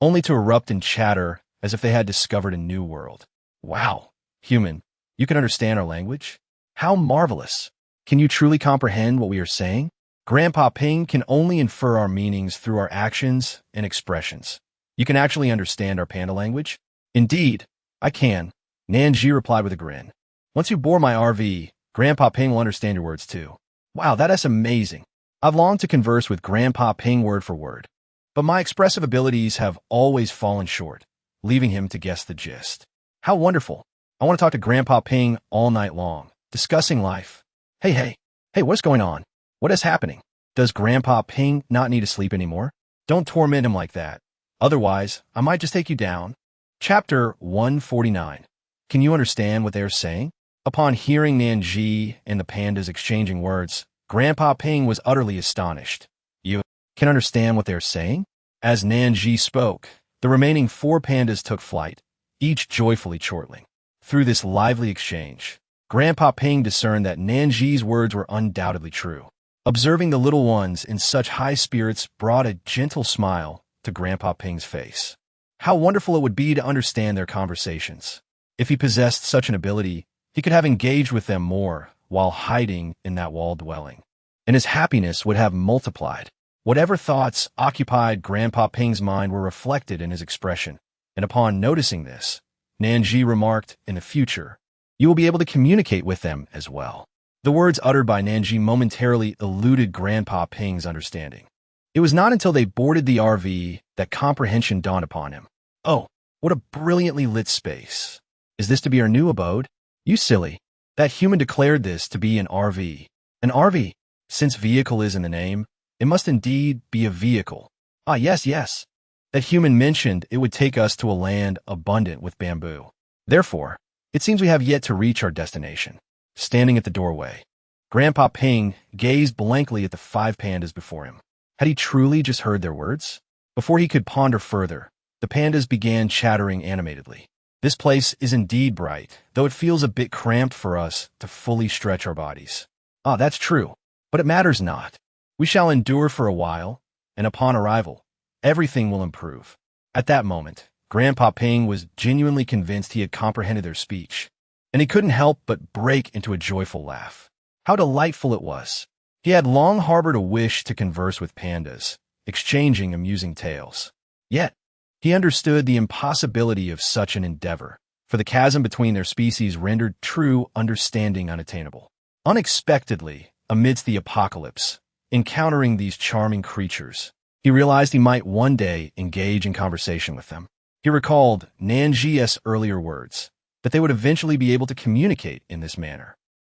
only to erupt in chatter as if they had discovered a new world. Wow, human, you can understand our language? How marvelous! Can you truly comprehend what we are saying? Grandpa Ping can only infer our meanings through our actions and expressions. You can actually understand our panda language? Indeed, I can, Nan Zhi replied with a grin. Once you board my RV, Grandpa Ping will understand your words too. Wow, that is amazing. I've longed to converse with Grandpa Ping word for word, but my expressive abilities have always fallen short, leaving him to guess the gist. How wonderful. I want to talk to Grandpa Ping all night long, discussing life. Hey, what's going on? What is happening? Does Grandpa Ping not need to sleep anymore? Don't torment him like that. Otherwise, I might just take you down. Chapter 149. Can you understand what they are saying? Upon hearing Nan Zhi and the pandas exchanging words, Grandpa Ping was utterly astonished. You can understand what they are saying? As Nan Zhi spoke, the remaining 4 pandas took flight, each joyfully chortling. Through this lively exchange, Grandpa Ping discerned that Nan Zhi's words were undoubtedly true. Observing the little ones in such high spirits brought a gentle smile to Grandpa Ping's face. How wonderful it would be to understand their conversations. If he possessed such an ability, he could have engaged with them more while hiding in that walled dwelling, and his happiness would have multiplied. Whatever thoughts occupied Grandpa Ping's mind were reflected in his expression, and upon noticing this, Nan Zhi remarked, in the future, you will be able to communicate with them as well. The words uttered by Nan Zhi momentarily eluded Grandpa Ping's understanding. It was not until they boarded the RV that comprehension dawned upon him. Oh, what a brilliantly lit space. Is this to be our new abode? You silly. That human declared this to be an RV. An RV. Since vehicle is in the name, it must indeed be a vehicle. Ah, yes. That human mentioned it would take us to a land abundant with bamboo. Therefore, it seems we have yet to reach our destination. Standing at the doorway, Grandpa Ping gazed blankly at the 5 pandas before him. Had he truly just heard their words? Before he could ponder further, the pandas began chattering animatedly. This place is indeed bright, though it feels a bit cramped for us to fully stretch our bodies. Ah, that's true, but it matters not. We shall endure for a while, and upon arrival, everything will improve. At that moment, Grandpa Ping was genuinely convinced he had comprehended their speech, and he couldn't help but break into a joyful laugh. How delightful it was. He had long harbored a wish to converse with pandas, exchanging amusing tales. Yet, he understood the impossibility of such an endeavor, for the chasm between their species rendered true understanding unattainable. Unexpectedly, amidst the apocalypse, encountering these charming creatures, he realized he might one day engage in conversation with them. He recalled Nan Zhi's earlier words, that they would eventually be able to communicate in this manner.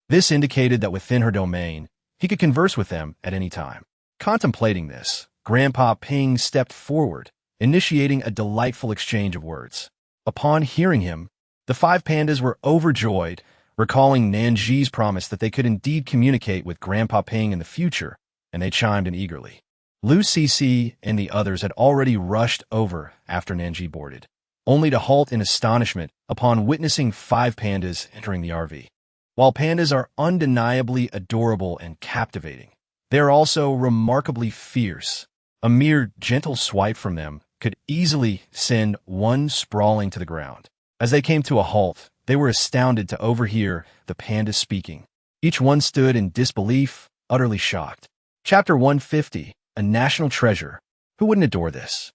This indicated that within her domain, he could converse with them at any time. Contemplating this, Grandpa Ping stepped forward, initiating a delightful exchange of words. Upon hearing him, the 5 pandas were overjoyed, recalling Nan Zhi's promise that they could indeed communicate with Grandpa Ping in the future, and they chimed in eagerly. Lu Cc and the others had already rushed over after Nan Zhi boarded, only to halt in astonishment upon witnessing 5 pandas entering the RV. While pandas are undeniably adorable and captivating, they are also remarkably fierce. A mere gentle swipe from them could easily send one sprawling to the ground. As they came to a halt, they were astounded to overhear the pandas speaking. Each one stood in disbelief, utterly shocked. Chapter 150, A National Treasure. Who wouldn't adore this?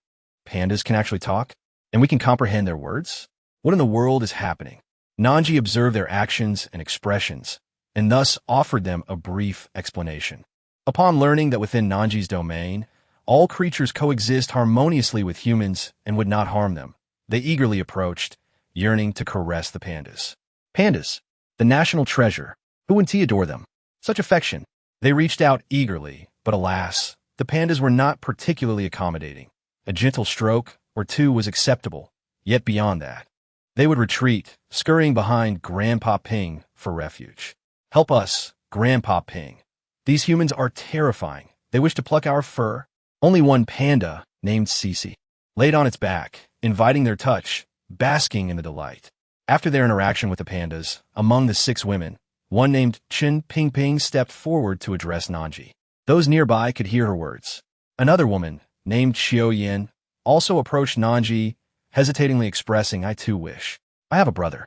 Pandas can actually talk, and we can comprehend their words? What in the world is happening? Nan Zhi observed their actions and expressions, and thus offered them a brief explanation. Upon learning that within Nan Zhi's domain, all creatures coexist harmoniously with humans and would not harm them, they eagerly approached, yearning to caress the pandas. Pandas, the national treasure. Who wouldn't adore them? Such affection. They reached out eagerly, but alas, the pandas were not particularly accommodating. A gentle stroke or two was acceptable, yet beyond that, they would retreat, scurrying behind Grandpa Ping for refuge. Help us, Grandpa Ping. These humans are terrifying. They wish to pluck our fur. Only one panda, named Cece, laid on its back, inviting their touch, basking in the delight. After their interaction with the pandas, among the 6 women, one named Chen Pingping stepped forward to address Nan Zhi. Those nearby could hear her words. Another woman, named Xiao Yin, also approached Nan Zhi, hesitatingly expressing, I too wish. I have a brother.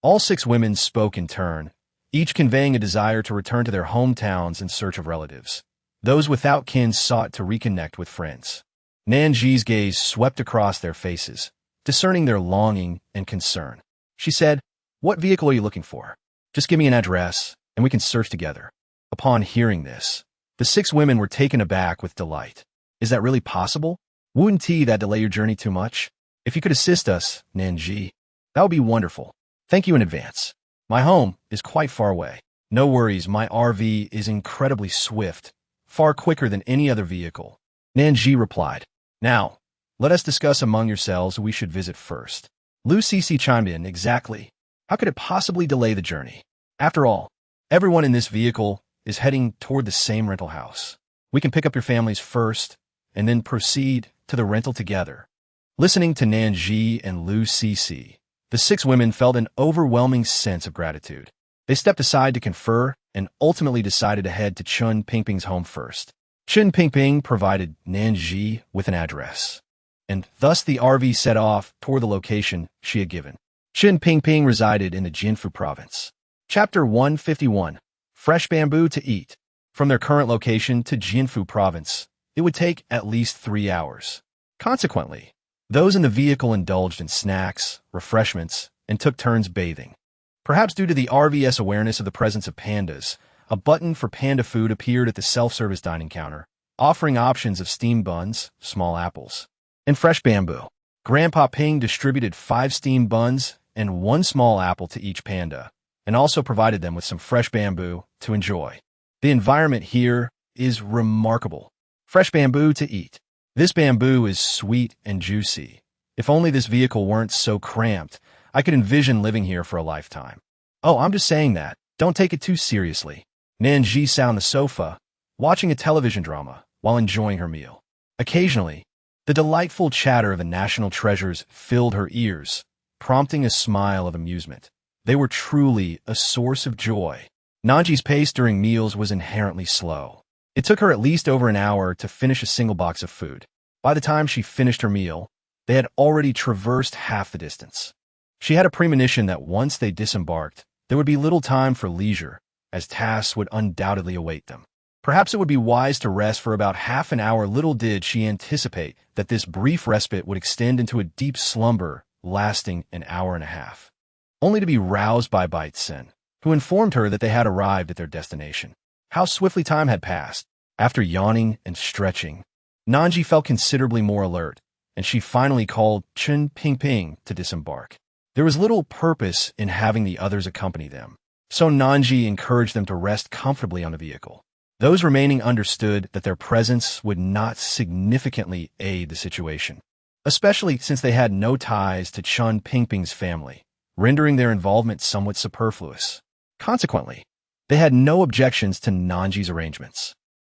All 6 women spoke in turn, each conveying a desire to return to their hometowns in search of relatives. Those without kin sought to reconnect with friends. Nan Zhi's gaze swept across their faces, discerning their longing and concern. She said, What vehicle are you looking for? Just give me an address, and we can search together. Upon hearing this, the 6 women were taken aback with delight. Is that really possible? Wouldn't that delay your journey too much? If you could assist us, Nan Zhi, that would be wonderful. Thank you in advance. My home is quite far away. No worries, my RV is incredibly swift, far quicker than any other vehicle. Nan Zhi replied. Now, let us discuss among yourselves who we should visit first. Lu Cece chimed in, exactly. How could it possibly delay the journey? After all, everyone in this vehicle is heading toward the same rental house. We can pick up your families first, and then proceed to the rental together. Listening to Nan Zhi and Lu Cece, the 6 women felt an overwhelming sense of gratitude. They stepped aside to confer and ultimately decided to head to Chen Pingping's home first. Chen Pingping provided Nan Zhi with an address, and thus the RV set off toward the location she had given. Chen Pingping resided in the Jianfu province. Chapter 151. Fresh bamboo to eat. From their current location to Jianfu province, it would take at least 3 hours. Consequently, those in the vehicle indulged in snacks, refreshments, and took turns bathing. Perhaps due to the RV's awareness of the presence of pandas, a button for panda food appeared at the self-service dining counter, offering options of steamed buns, small apples, and fresh bamboo. Grandpa Ping distributed 5 steamed buns and 1 small apple to each panda, and also provided them with some fresh bamboo to enjoy. The environment here is remarkable. Fresh bamboo to eat. This bamboo is sweet and juicy. If only this vehicle weren't so cramped, I could envision living here for a lifetime. Oh, I'm just saying that. Don't take it too seriously. Nan Zhi sat on the sofa, watching a television drama while enjoying her meal. Occasionally, the delightful chatter of the national treasures filled her ears, prompting a smile of amusement. They were truly a source of joy. Nan Zhi's pace during meals was inherently slow. It took her at least over an hour to finish a single box of food. By the time she finished her meal, they had already traversed half the distance. She had a premonition that once they disembarked, there would be little time for leisure, as tasks would undoubtedly await them. Perhaps it would be wise to rest for about half an hour. Little did she anticipate that this brief respite would extend into a deep slumber lasting an hour and a half, only to be roused by Baitsen, who informed her that they had arrived at their destination. How swiftly time had passed. After yawning and stretching, Nan Zhi felt considerably more alert, and she finally called Chen Pingping to disembark. There was little purpose in having the others accompany them, so Nan Zhi encouraged them to rest comfortably on the vehicle. Those remaining understood that their presence would not significantly aid the situation, especially since they had no ties to Chen Pingping's family, rendering their involvement somewhat superfluous. Consequently, they had no objections to Nan Zhi's arrangements.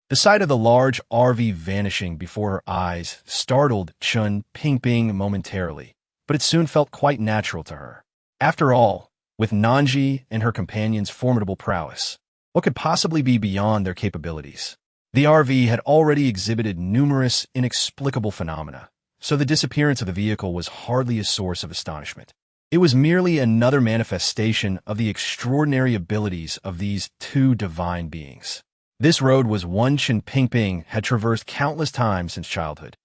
The sight of the large RV vanishing before her eyes startled Chen Pingping momentarily, but it soon felt quite natural to her. After all, with Nan Zhi and her companion's formidable prowess, what could possibly be beyond their capabilities? The RV had already exhibited numerous inexplicable phenomena, so the disappearance of the vehicle was hardly a source of astonishment. It was merely another manifestation of the extraordinary abilities of these 2 divine beings. This road was one Chen Pingping had traversed countless times since childhood,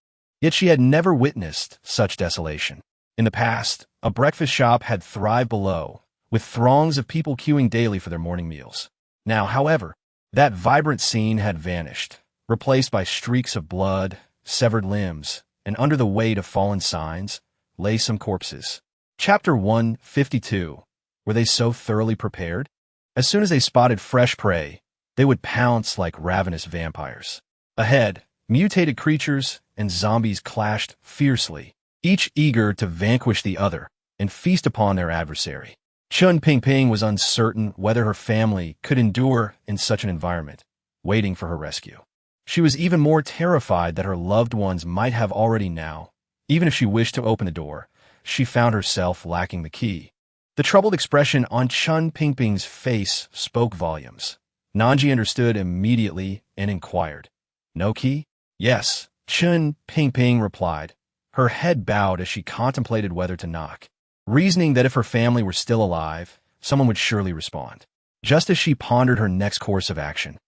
yet she had never witnessed such desolation. In the past, a breakfast shop had thrived below, with throngs of people queuing daily for their morning meals. Now, however, that vibrant scene had vanished, replaced by streaks of blood, severed limbs, and under the weight of fallen signs lay some corpses. Chapter 152. Were they so thoroughly prepared? As soon as they spotted fresh prey, they would pounce like ravenous vampires. Ahead, mutated creatures and zombies clashed fiercely, each eager to vanquish the other and feast upon their adversary. Chun Pingping was uncertain whether her family could endure in such an environment, waiting for her rescue. She was even more terrified that her loved ones might have already now. Even if she wished to open the door, she found herself lacking the key. The troubled expression on Chun Pingping's face spoke volumes. Nan Zhi understood immediately and inquired, "No key?" "Yes," Chun Pingping replied. Her head bowed as she contemplated whether to knock, reasoning that if her family were still alive, someone would surely respond. Just as she pondered her next course of action,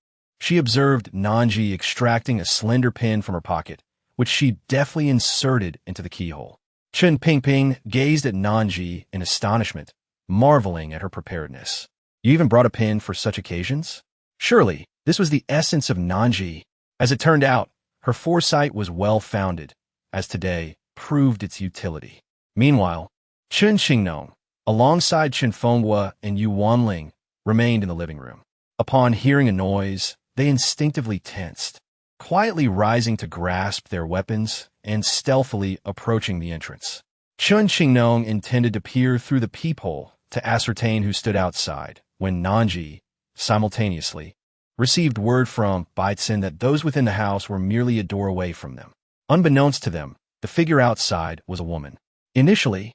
she observed Nan Zhi extracting a slender pin from her pocket, which she deftly inserted into the keyhole. Chun Pingping gazed at Nan Zhi in astonishment, marveling at her preparedness. "You even brought a pin for such occasions?" Surely, this was the essence of Nan Zhi. As it turned out, her foresight was well-founded, as today proved its utility. Meanwhile, Chun Xingnong, alongside Chen Fenghua and Yu Wanling, remained in the living room. Upon hearing a noise, they instinctively tensed, quietly rising to grasp their weapons and stealthily approaching the entrance. Chun Xingnong intended to peer through the peephole to ascertain who stood outside, when Nan Zhi, simultaneously, received word from Baitsen that those within the house were merely a door away from them. Unbeknownst to them, the figure outside was a woman. Initially,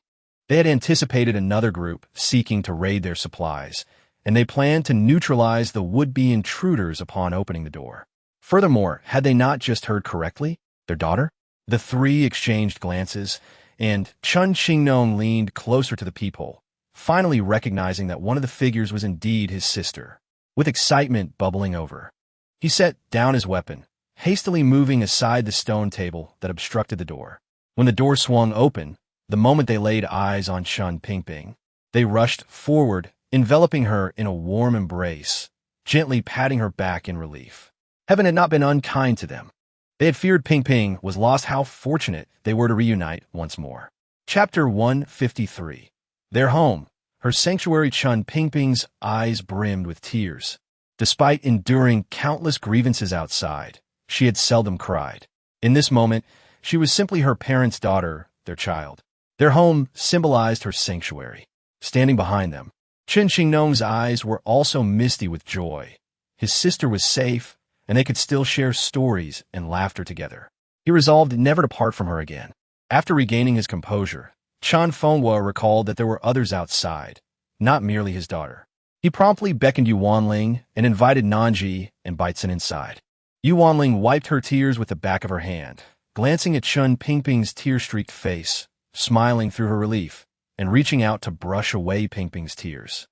they had anticipated another group seeking to raid their supplies, and they planned to neutralize the would-be intruders upon opening the door. Furthermore, had they not just heard correctly? Their daughter? The three exchanged glances, and Chun Xingnong leaned closer to the peephole, finally recognizing that one of the figures was indeed his sister. With excitement bubbling over, he set down his weapon, hastily moving aside the stone table that obstructed the door. When the door swung open, the moment they laid eyes on Chun Pingping, they rushed forward, enveloping her in a warm embrace, gently patting her back in relief. Heaven had not been unkind to them. They had feared Pingping was lost. How fortunate they were to reunite once more. Chapter 153. Their home. Her sanctuary. Chun Pingping's eyes brimmed with tears. Despite enduring countless grievances outside, she had seldom cried. In this moment, she was simply her parents' daughter, their child. Their home symbolized her sanctuary. Standing behind them, Chun Xingnong's eyes were also misty with joy. His sister was safe, and they could still share stories and laughter together. He resolved never to part from her again. After regaining his composure, Chen Fenghua recalled that there were others outside, not merely his daughter. He promptly beckoned Yu Wanling and invited Nan Zhi and Baitsen inside. Yu Wanling wiped her tears with the back of her hand, glancing at Chun Pingping's tear-streaked face, smiling through her relief, and reaching out to brush away Pingping's tears.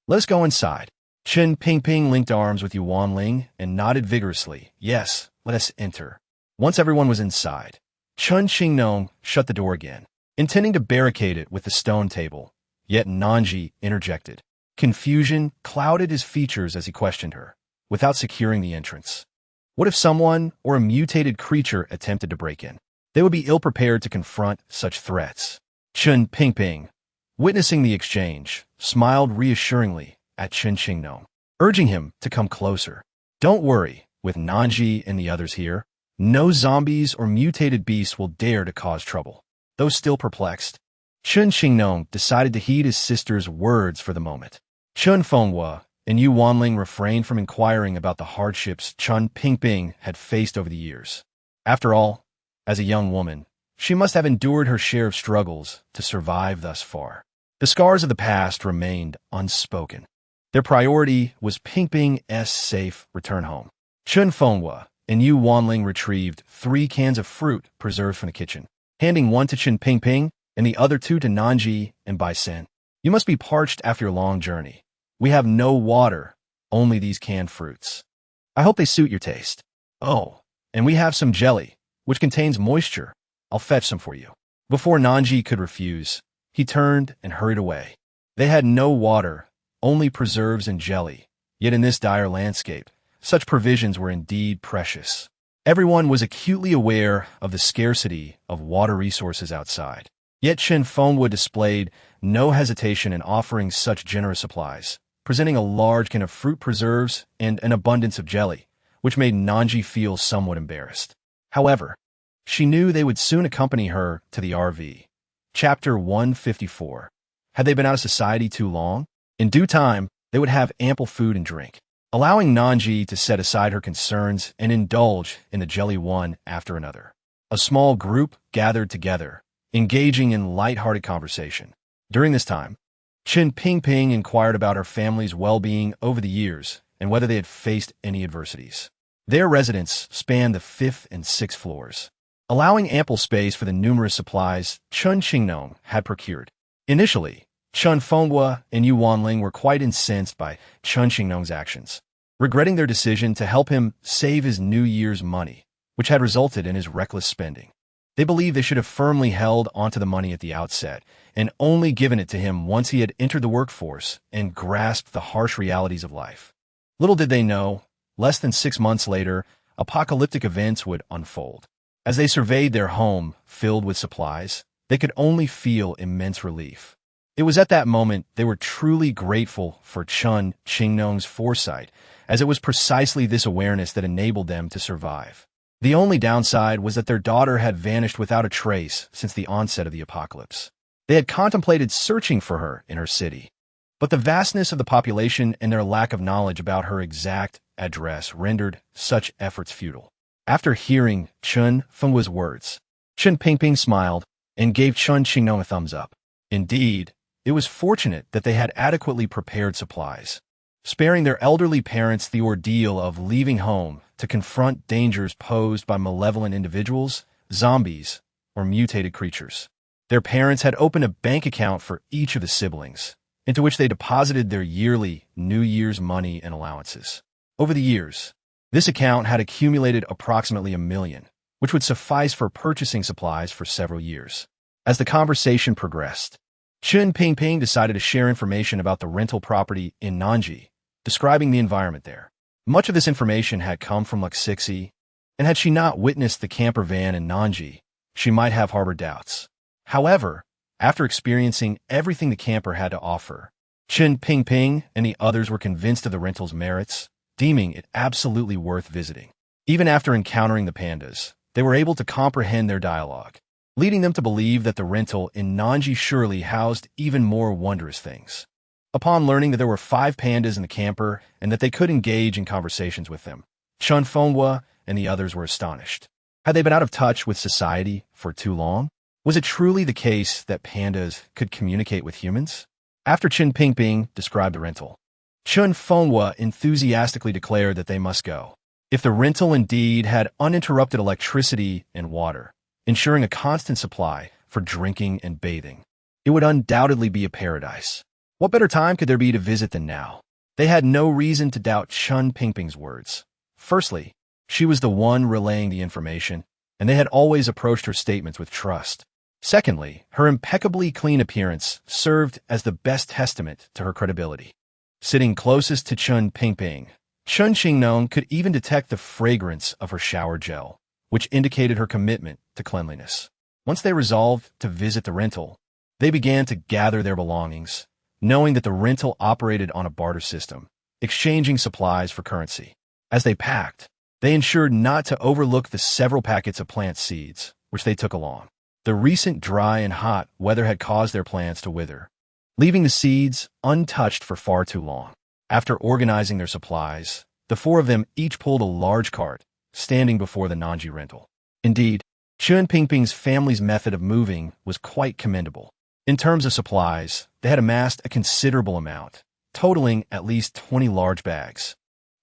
"Let us go inside." Chun Pingping linked arms with Yu Wanling and nodded vigorously. "Yes, let us enter." Once everyone was inside, Chun Xingnong shut the door again, intending to barricade it with the stone table, yet Nan Zhi interjected. Confusion clouded his features as he questioned her, without securing the entrance. What if someone or a mutated creature attempted to break in? They would be ill-prepared to confront such threats. Chun Pingping, witnessing the exchange, smiled reassuringly at Chun Xingnong, urging him to come closer. "Don't worry, with Nan Zhi and the others here, no zombies or mutated beasts will dare to cause trouble." Though still perplexed, Chun Xingnong decided to heed his sister's words for the moment. Chun Fenghua and Yu Wanling refrained from inquiring about the hardships Chun Pingping had faced over the years. After all, as a young woman, she must have endured her share of struggles to survive thus far. The scars of the past remained unspoken. Their priority was Pingping's safe return home. Chun Fenghua and Yu Wanling retrieved 3 cans of fruit preserved from the kitchen, handing one to Chun Pingping and the other 2 to Nan Zhi and Baisen. "You must be parched after your long journey. We have no water, only these canned fruits. I hope they suit your taste. Oh, and we have some jelly, which contains moisture. I'll fetch some for you." Before Nan Zhi could refuse, he turned and hurried away. They had no water, only preserves and jelly, yet in this dire landscape, such provisions were indeed precious. Everyone was acutely aware of the scarcity of water resources outside. Yet Chen Fengwu displayed no hesitation in offering such generous supplies, presenting a large can of fruit preserves and an abundance of jelly, which made Nan Zhi feel somewhat embarrassed. However, she knew they would soon accompany her to the RV. Chapter 154. Had they been out of society too long? In due time, they would have ample food and drink, allowing Nan Zhi to set aside her concerns and indulge in the jelly one after another. A small group gathered together, engaging in light-hearted conversation. During this time, Chen Pingping inquired about her family's well-being over the years and whether they had faced any adversities. Their residence spanned the 5th and 6th floors, allowing ample space for the numerous supplies Chen Qingnong had procured. Initially, Chen Fengwu and Yu Wanling were quite incensed by Chen Qingnong's actions, regretting their decision to help him save his New Year's money, which had resulted in his reckless spending. They believed they should have firmly held onto the money at the outset and only given it to him once he had entered the workforce and grasped the harsh realities of life. Little did they know, less than 6 months later, apocalyptic events would unfold. As they surveyed their home filled with supplies, they could only feel immense relief. It was at that moment they were truly grateful for Chen Qingnong's foresight, as it was precisely this awareness that enabled them to survive. The only downside was that their daughter had vanished without a trace since the onset of the apocalypse. They had contemplated searching for her in her city, but the vastness of the population and their lack of knowledge about her exact address rendered such efforts futile. After hearing Chen Fengwu's words, Chen Pingping smiled and gave Chen Qingnong a thumbs up. Indeed, it was fortunate that they had adequately prepared supplies, sparing their elderly parents the ordeal of leaving home to confront dangers posed by malevolent individuals, zombies, or mutated creatures. Their parents had opened a bank account for each of the siblings, into which they deposited their yearly New Year's money and allowances. Over the years, this account had accumulated approximately $1 million, which would suffice for purchasing supplies for several years. As the conversation progressed, Chen Pingping decided to share information about the rental property in Nan Zhi, describing the environment there. Much of this information had come from Luxixi, and had she not witnessed the camper van in Nan Zhi, she might have harbored doubts. However, after experiencing everything the camper had to offer, Chen Pingping and the others were convinced of the rental's merits, deeming it absolutely worth visiting. Even after encountering the pandas, they were able to comprehend their dialogue, leading them to believe that the rental in Nan Zhi surely housed even more wondrous things. Upon learning that there were 5 pandas in the camper and that they could engage in conversations with them, Chen Fengwu and the others were astonished. Had they been out of touch with society for too long? Was it truly the case that pandas could communicate with humans? After Chen Pingping described the rental, Chen Fengwu enthusiastically declared that they must go. If the rental indeed had uninterrupted electricity and water, ensuring a constant supply for drinking and bathing, it would undoubtedly be a paradise. What better time could there be to visit than now? They had no reason to doubt Chen Pingping's words. Firstly, she was the one relaying the information, and they had always approached her statements with trust. Secondly, her impeccably clean appearance served as the best testament to her credibility. Sitting closest to Chen Pingping, Chen Qingnong could even detect the fragrance of her shower gel, which indicated her commitment to cleanliness. Once they resolved to visit the rental, they began to gather their belongings, knowing that the rental operated on a barter system, exchanging supplies for currency. As they packed, they ensured not to overlook the several packets of plant seeds, which they took along. The recent dry and hot weather had caused their plants to wither, leaving the seeds untouched for far too long. After organizing their supplies, the 4 of them each pulled a large cart, standing before the Nan Zhi rental. Indeed, Chen Pingping's family's method of moving was quite commendable. In terms of supplies, they had amassed a considerable amount, totaling at least 20 large bags.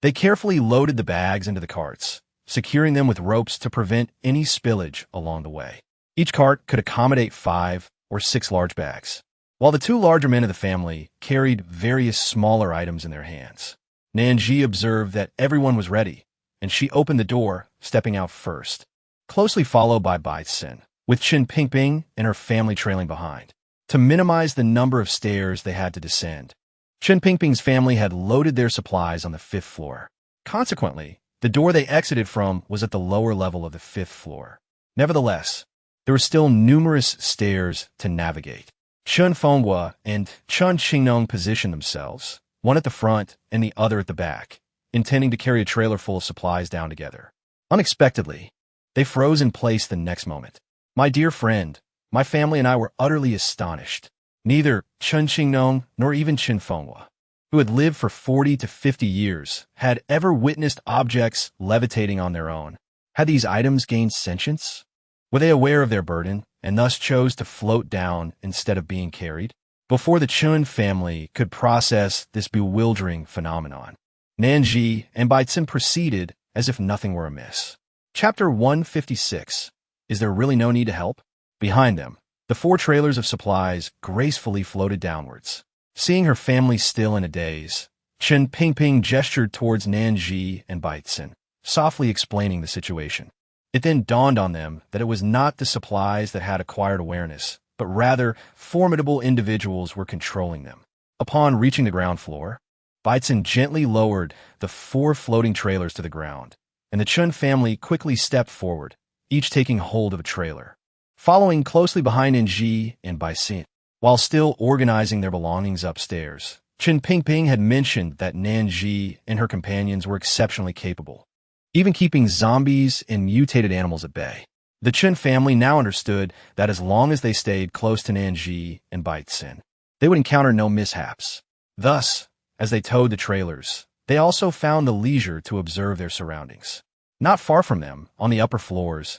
They carefully loaded the bags into the carts, securing them with ropes to prevent any spillage along the way. Each cart could accommodate 5 or 6 large bags, while the 2 larger men of the family carried various smaller items in their hands. Nan Zhi observed that everyone was ready, and she opened the door, stepping out first, closely followed by Bai Xin, with Chen Pingping and her family trailing behind. To minimize the number of stairs they had to descend, Chen Pingping's family had loaded their supplies on the 5th floor. Consequently, the door they exited from was at the lower level of the 5th floor. Nevertheless, there were still numerous stairs to navigate. Chen Fenghua and Chen Qingnong positioned themselves, one at the front and the other at the back, intending to carry a trailer full of supplies down together. Unexpectedly, they froze in place the next moment. My dear friend, my family and I were utterly astonished. Neither Chen Qingnong nor even Chen Fenghua, who had lived for 40 to 50 years, had ever witnessed objects levitating on their own. Had these items gained sentience? Were they aware of their burden, and thus chose to float down instead of being carried? Before the Chun family could process this bewildering phenomenon, Nan Zhi and Baitzen proceeded as if nothing were amiss. Chapter 156. Is there really no need to help? Behind them, the 4 trailers of supplies gracefully floated downwards. Seeing her family still in a daze, Chen Pingping gestured towards Nan Zhi and Baitzen, softly explaining the situation. It then dawned on them that it was not the supplies that had acquired awareness, but rather formidable individuals were controlling them. Upon reaching the ground floor, Baitzen gently lowered the 4 floating trailers to the ground, and the Chun family quickly stepped forward, each taking hold of a trailer. Following closely behind Nanji and Baitzen, while still organizing their belongings upstairs, Chen Pingping had mentioned that Nanji and her companions were exceptionally capable, even keeping zombies and mutated animals at bay. The Chen family now understood that as long as they stayed close to Nanji and Baitzen, they would encounter no mishaps. Thus, as they towed the trailers, they also found the leisure to observe their surroundings. Not far from them, on the upper floors,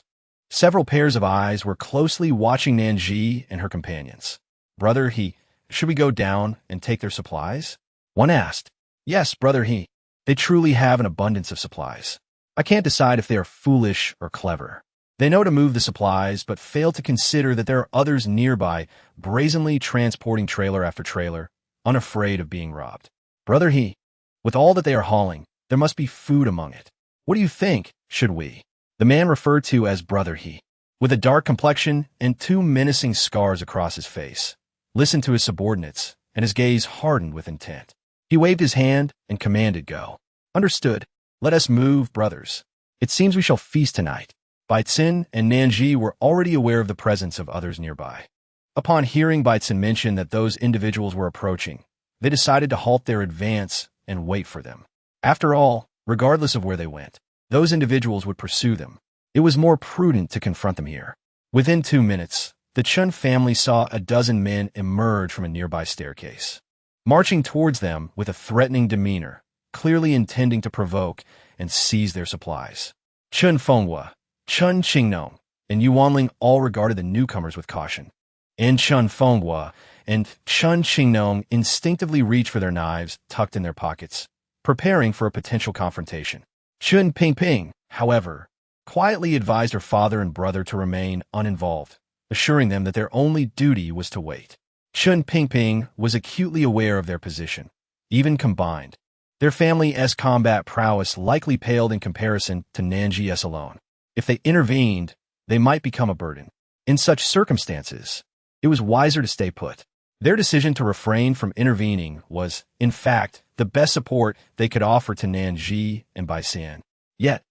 several pairs of eyes were closely watching Nanji and her companions. Brother He, should we go down and take their supplies? One asked. Yes, Brother He. They truly have an abundance of supplies. I can't decide if they are foolish or clever. They know to move the supplies, but fail to consider that there are others nearby, brazenly transporting trailer after trailer, unafraid of being robbed. Brother He, with all that they are hauling, there must be food among it. What do you think, should we? The man referred to as Brother He, with a dark complexion and 2 menacing scars across his face, listened to his subordinates, and his gaze hardened with intent. He waved his hand and commanded go. Understood. Let us move, brothers. It seems we shall feast tonight. Baitzen and Nanji were already aware of the presence of others nearby. Upon hearing Baitzen mention that those individuals were approaching, they decided to halt their advance and wait for them. After all, regardless of where they went, those individuals would pursue them. It was more prudent to confront them here. Within 2 minutes, the Chun family saw a dozen men emerge from a nearby staircase, marching towards them with a threatening demeanor, clearly intending to provoke and seize their supplies. Chen Fenghua, Chen Qingnong, and Yuanling all regarded the newcomers with caution. And Chen Fenghua and Chen Qingnong instinctively reached for their knives tucked in their pockets, preparing for a potential confrontation. Chen Pingping, however, quietly advised her father and brother to remain uninvolved, assuring them that their only duty was to wait. Chen Pingping was acutely aware of their position. Even combined, their family's combat prowess likely paled in comparison to Nanji's alone. If they intervened, they might become a burden. In such circumstances, it was wiser to stay put. Their decision to refrain from intervening was, in fact, the best support they could offer to Nanji and Baitzen. Yet,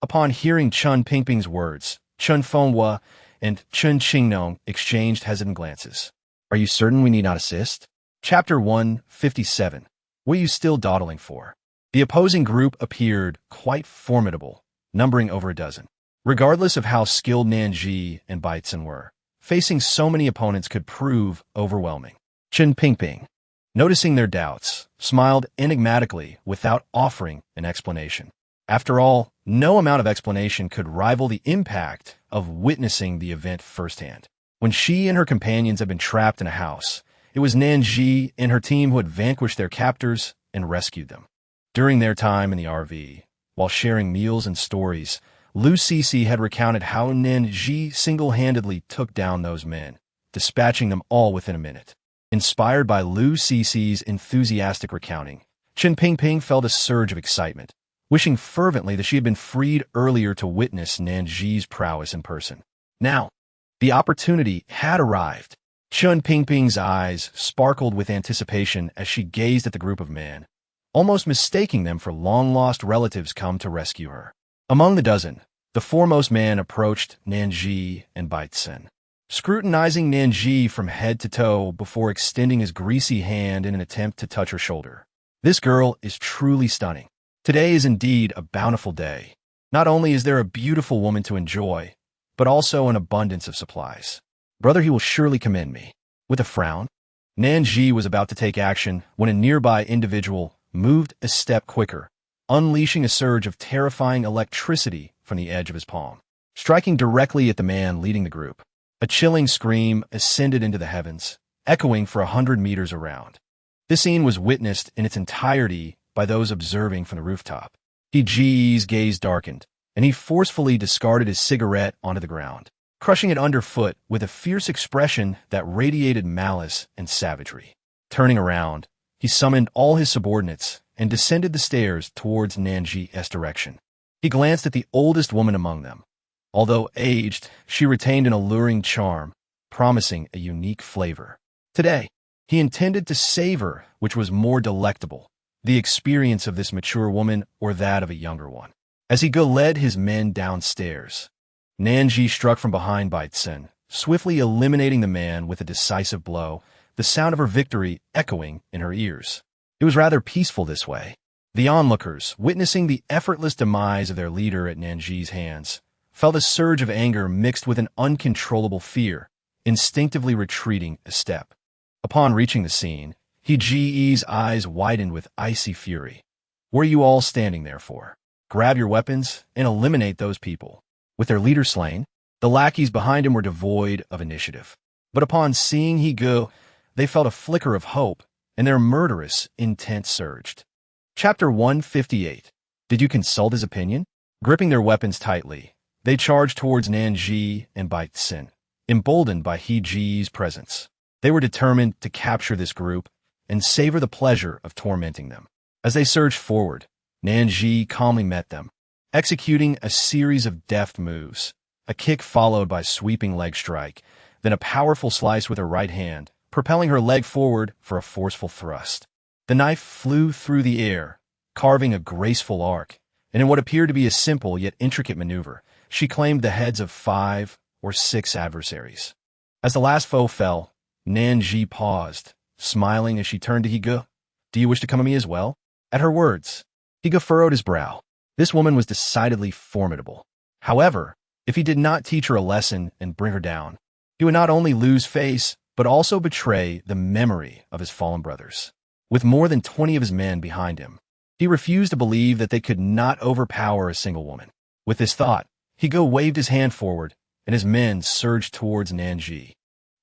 upon hearing Chen Pingping's words, Chen Fenghua and Chen Qingnong exchanged hesitant glances. Are you certain we need not assist? Chapter 157. What are you still dawdling for? The opposing group appeared quite formidable, numbering over a dozen. Regardless of how skilled Nanji and Baitzen were, facing so many opponents could prove overwhelming. Chen Pingping, noticing their doubts, smiled enigmatically without offering an explanation. After all, no amount of explanation could rival the impact of witnessing the event firsthand. When she and her companions had been trapped in a house, it was Nanji and her team who had vanquished their captors and rescued them. During their time in the RV, while sharing meals and stories, Lu Cece had recounted how Nanji single-handedly took down those men, dispatching them all within a minute. Inspired by Lu Cece's enthusiastic recounting, Chen Pingping felt a surge of excitement, wishing fervently that she had been freed earlier to witness Nanji's prowess in person. Now, the opportunity had arrived. Chen Pingping's eyes sparkled with anticipation as she gazed at the group of men, almost mistaking them for long-lost relatives come to rescue her. Among the dozen, The foremost man approached Nan Zhi and Baitsen, scrutinizing Nan Zhi from head to toe before extending his greasy hand in an attempt to touch her shoulder. This girl is truly stunning. Today is indeed a bountiful day. Not only is there a beautiful woman to enjoy, but also an abundance of supplies. Brother, he will surely commend me. With a frown, Nan Zhi was about to take action when a nearby individual moved a step quicker, unleashing a surge of terrifying electricity from the edge of his palm, striking directly at the man leading the group. A chilling scream ascended into the heavens, echoing for 100 meters around. This scene was witnessed in its entirety by those observing from the rooftop. He's gaze darkened, and he forcefully discarded his cigarette onto the ground, crushing it underfoot with a fierce expression that radiated malice and savagery. Turning around, he summoned all his subordinates and descended the stairs towards Nan Zhi's direction. He glanced at the oldest woman among them. Although aged, she retained an alluring charm, promising a unique flavor. Today, he intended to savor which was more delectable, the experience of this mature woman or that of a younger one. As he led his men downstairs, Nan Zhi struck from behind Baitsen, swiftly eliminating the man with a decisive blow, the sound of her victory echoing in her ears. It was rather peaceful this way. The onlookers, witnessing the effortless demise of their leader at Nan Zhi's hands, felt a surge of anger mixed with an uncontrollable fear, instinctively retreating a step. Upon reaching the scene, He's eyes widened with icy fury. What are you all standing there for? Grab your weapons and eliminate those people. With their leader slain, the lackeys behind him were devoid of initiative. But upon seeing he go, they felt a flicker of hope, and their murderous intent surged. Chapter 158. Did you consult his opinion? Gripping their weapons tightly, they charged towards Nan Zhi and Baitsen, emboldened by He's presence. They were determined to capture this group and savor the pleasure of tormenting them. As they surged forward, Nan Zhi calmly met them, executing a series of deft moves, a kick followed by a sweeping leg strike, then a powerful slice with her right hand, propelling her leg forward for a forceful thrust. The knife flew through the air, carving a graceful arc, and in what appeared to be a simple yet intricate maneuver, she claimed the heads of 5 or 6 adversaries. As the last foe fell, Nan Zhi paused, smiling as she turned to Higa. Do you wish to come to me as well? At her words, Higa furrowed his brow. This woman was decidedly formidable. However, if he did not teach her a lesson and bring her down, he would not only lose face, but also betray the memory of his fallen brothers. With more than 20 of his men behind him, he refused to believe that they could not overpower a single woman. With this thought, Higa waved his hand forward, and his men surged towards Nan Zhi.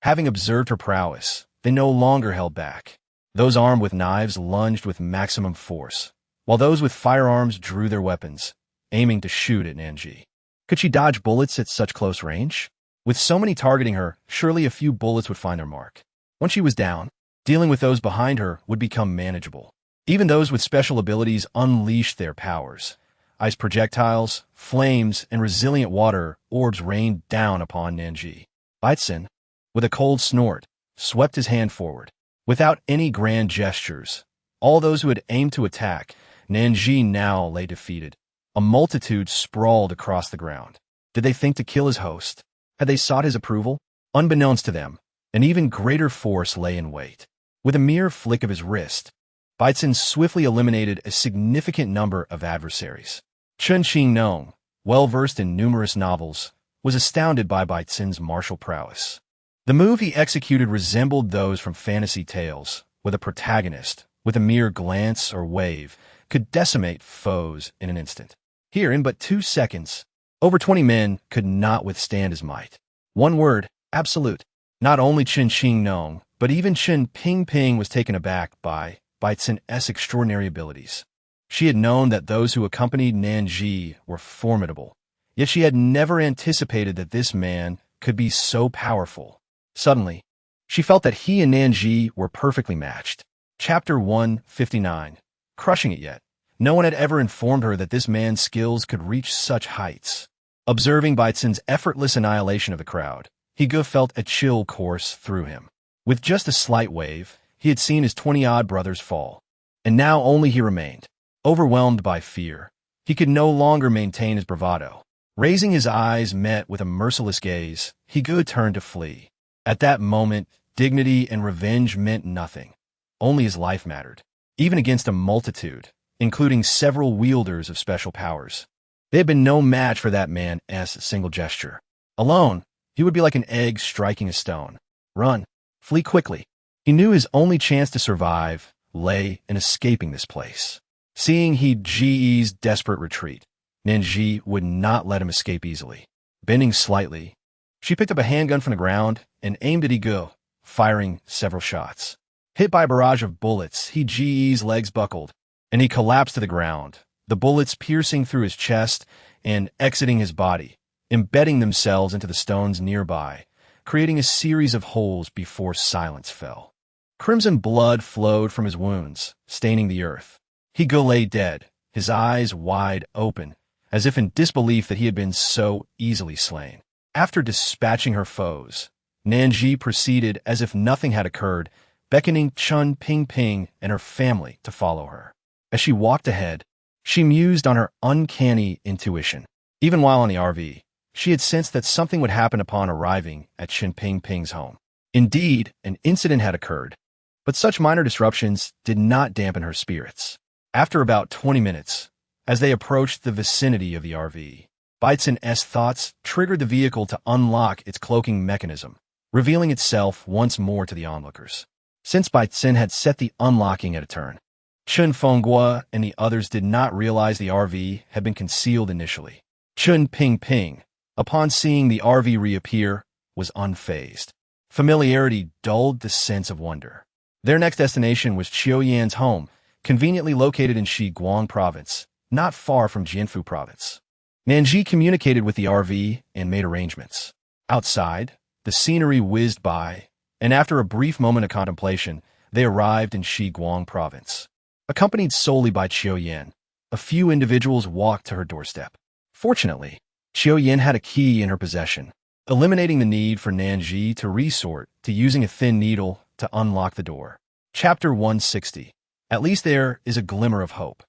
Having observed her prowess, they no longer held back. Those armed with knives lunged with maximum force, while those with firearms drew their weapons, aiming to shoot at Nan Zhi. Could she dodge bullets at such close range? With so many targeting her, surely a few bullets would find their mark. Once she was down, dealing with those behind her would become manageable. Even those with special abilities unleashed their powers. Ice projectiles, flames, and resilient water orbs rained down upon Nan Zhi. Baitsen, with a cold snort, swept his hand forward. Without any grand gestures, all those who had aimed to attack, Nan Zhi now lay defeated. A multitude sprawled across the ground. Did they think to kill his host? Had they sought his approval? Unbeknownst to them, an even greater force lay in wait. With a mere flick of his wrist, Baitsen swiftly eliminated a significant number of adversaries. Chen Qingnong, well-versed in numerous novels, was astounded by Baitsen's martial prowess. The move he executed resembled those from fantasy tales, where the protagonist, with a mere glance or wave, could decimate foes in an instant. Here, in but 2 seconds, over 20 men could not withstand his might. One word, absolute. Not only Chen Qingnong, but even Chen Pingping was taken aback by Baitsen's extraordinary abilities. She had known that those who accompanied Nan Zhi were formidable, yet she had never anticipated that this man could be so powerful. Suddenly, she felt that he and Nan Zhi were perfectly matched. Chapter 159. Crushing it yet. No one had ever informed her that this man's skills could reach such heights. Observing Baitsen's effortless annihilation of the crowd, Higa felt a chill course through him. With just a slight wave, he had seen his 20-odd brothers fall. And now only he remained. Overwhelmed by fear, he could no longer maintain his bravado. Raising his eyes met with a merciless gaze, he turned to flee. At that moment, dignity and revenge meant nothing. Only his life mattered, even against a multitude, including several wielders of special powers. They had been no match for that man's single gesture. Alone, he would be like an egg striking a stone. Run. Flee quickly. He knew his only chance to survive lay in escaping this place. Seeing He's desperate retreat, Nan Zhi would not let him escape easily. Bending slightly, she picked up a handgun from the ground and aimed at Ego, firing several shots. Hit by a barrage of bullets, He's legs buckled, and he collapsed to the ground, the bullets piercing through his chest and exiting his body, embedding themselves into the stones nearby, creating a series of holes before silence fell. Crimson blood flowed from his wounds, staining the earth. Ego lay dead, his eyes wide open, as if in disbelief that he had been so easily slain. After dispatching her foes, Nan Zhi proceeded as if nothing had occurred, beckoning Chun Ping and her family to follow her. As she walked ahead, she mused on her uncanny intuition. Even while on the RV, she had sensed that something would happen upon arriving at Chun Ping's home. Indeed, an incident had occurred, but such minor disruptions did not dampen her spirits. After about 20 minutes, as they approached the vicinity of the RV, Baitsen's thoughts triggered the vehicle to unlock its cloaking mechanism, revealing itself once more to the onlookers. Since Baitsen had set the unlocking at a turn, Chun Fenghua and the others did not realize the RV had been concealed initially. Chun Ping, upon seeing the RV reappear, was unfazed. Familiarity dulled the sense of wonder. Their next destination was Qiuyan's home, conveniently located in Xiguang province, not far from Jianfu province. Nan Zhi communicated with the RV and made arrangements. Outside, the scenery whizzed by, and after a brief moment of contemplation, they arrived in Xiguang province. Accompanied solely by Qiuyan, a few individuals walked to her doorstep. Fortunately, Qiuyan had a key in her possession, eliminating the need for Nan Zhi to resort to using a thin needle to unlock the door. Chapter 160. At least there is a glimmer of hope.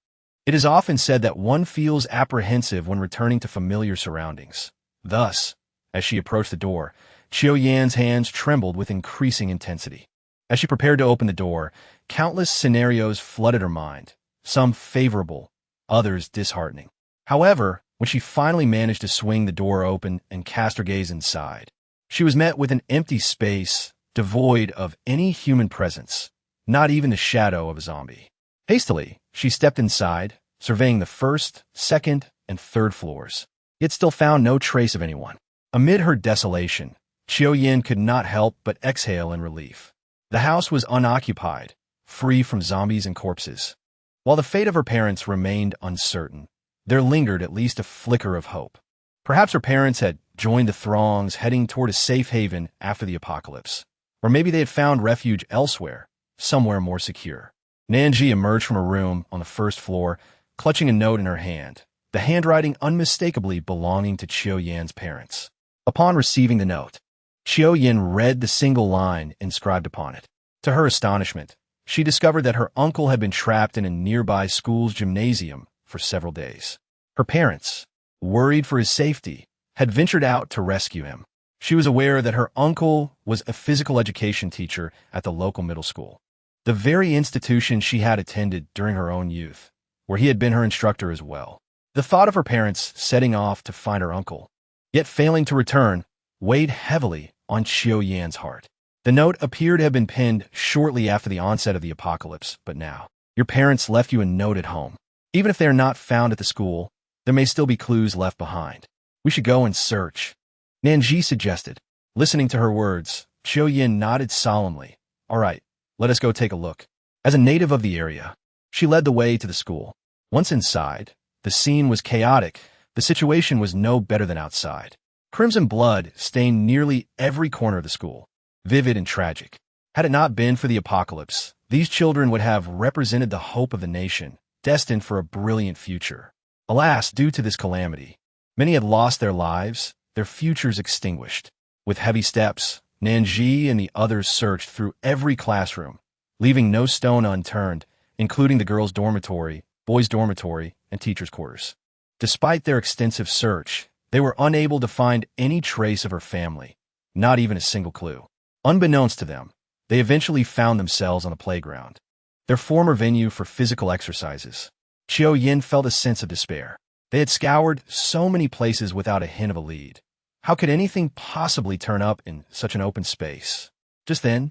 It is often said that one feels apprehensive when returning to familiar surroundings. Thus, as she approached the door, Qiuyan's hands trembled with increasing intensity. As she prepared to open the door, countless scenarios flooded her mind, some favorable, others disheartening. However, when she finally managed to swing the door open and cast her gaze inside, she was met with an empty space, devoid of any human presence, not even the shadow of a zombie. Hastily, she stepped inside, surveying the first, second, and third floors, yet still found no trace of anyone. Amid her desolation, Qiuyan could not help but exhale in relief. The house was unoccupied, free from zombies and corpses. While the fate of her parents remained uncertain, there lingered at least a flicker of hope. Perhaps her parents had joined the throngs heading toward a safe haven after the apocalypse, or maybe they had found refuge elsewhere, somewhere more secure. Nan Zhi emerged from her room on the first floor, clutching a note in her hand, the handwriting unmistakably belonging to Qiuyan's parents. Upon receiving the note, Qiuyan read the single line inscribed upon it. To her astonishment, she discovered that her uncle had been trapped in a nearby school's gymnasium for several days. Her parents, worried for his safety, had ventured out to rescue him. She was aware that her uncle was a physical education teacher at the local middle school, the very institution she had attended during her own youth, where he had been her instructor as well. The thought of her parents setting off to find her uncle, yet failing to return, weighed heavily on Qiuyan's heart. The note appeared to have been penned shortly after the onset of the apocalypse, but now, your parents left you a note at home. Even if they are not found at the school, there may still be clues left behind. We should go and search, Nan Zhi suggested. Listening to her words, Qiuyan nodded solemnly. All right, let us go take a look. As a native of the area, she led the way to the school. Once inside, the scene was chaotic. The situation was no better than outside. Crimson blood stained nearly every corner of the school, vivid and tragic. Had it not been for the apocalypse, these children would have represented the hope of the nation, destined for a brilliant future. Alas, due to this calamity, many had lost their lives, their futures extinguished. With heavy steps, Nan Zhi and the others searched through every classroom, leaving no stone unturned, including the girls' dormitory, boys' dormitory, and teachers' quarters. Despite their extensive search, They were unable to find any trace of her family, not even a single clue. Unbeknownst to them, they eventually found themselves on the playground, their former venue for physical exercises. Qiu Yin felt a sense of despair. They had scoured so many places without a hint of a lead. How could anything possibly turn up in such an open space? Just then,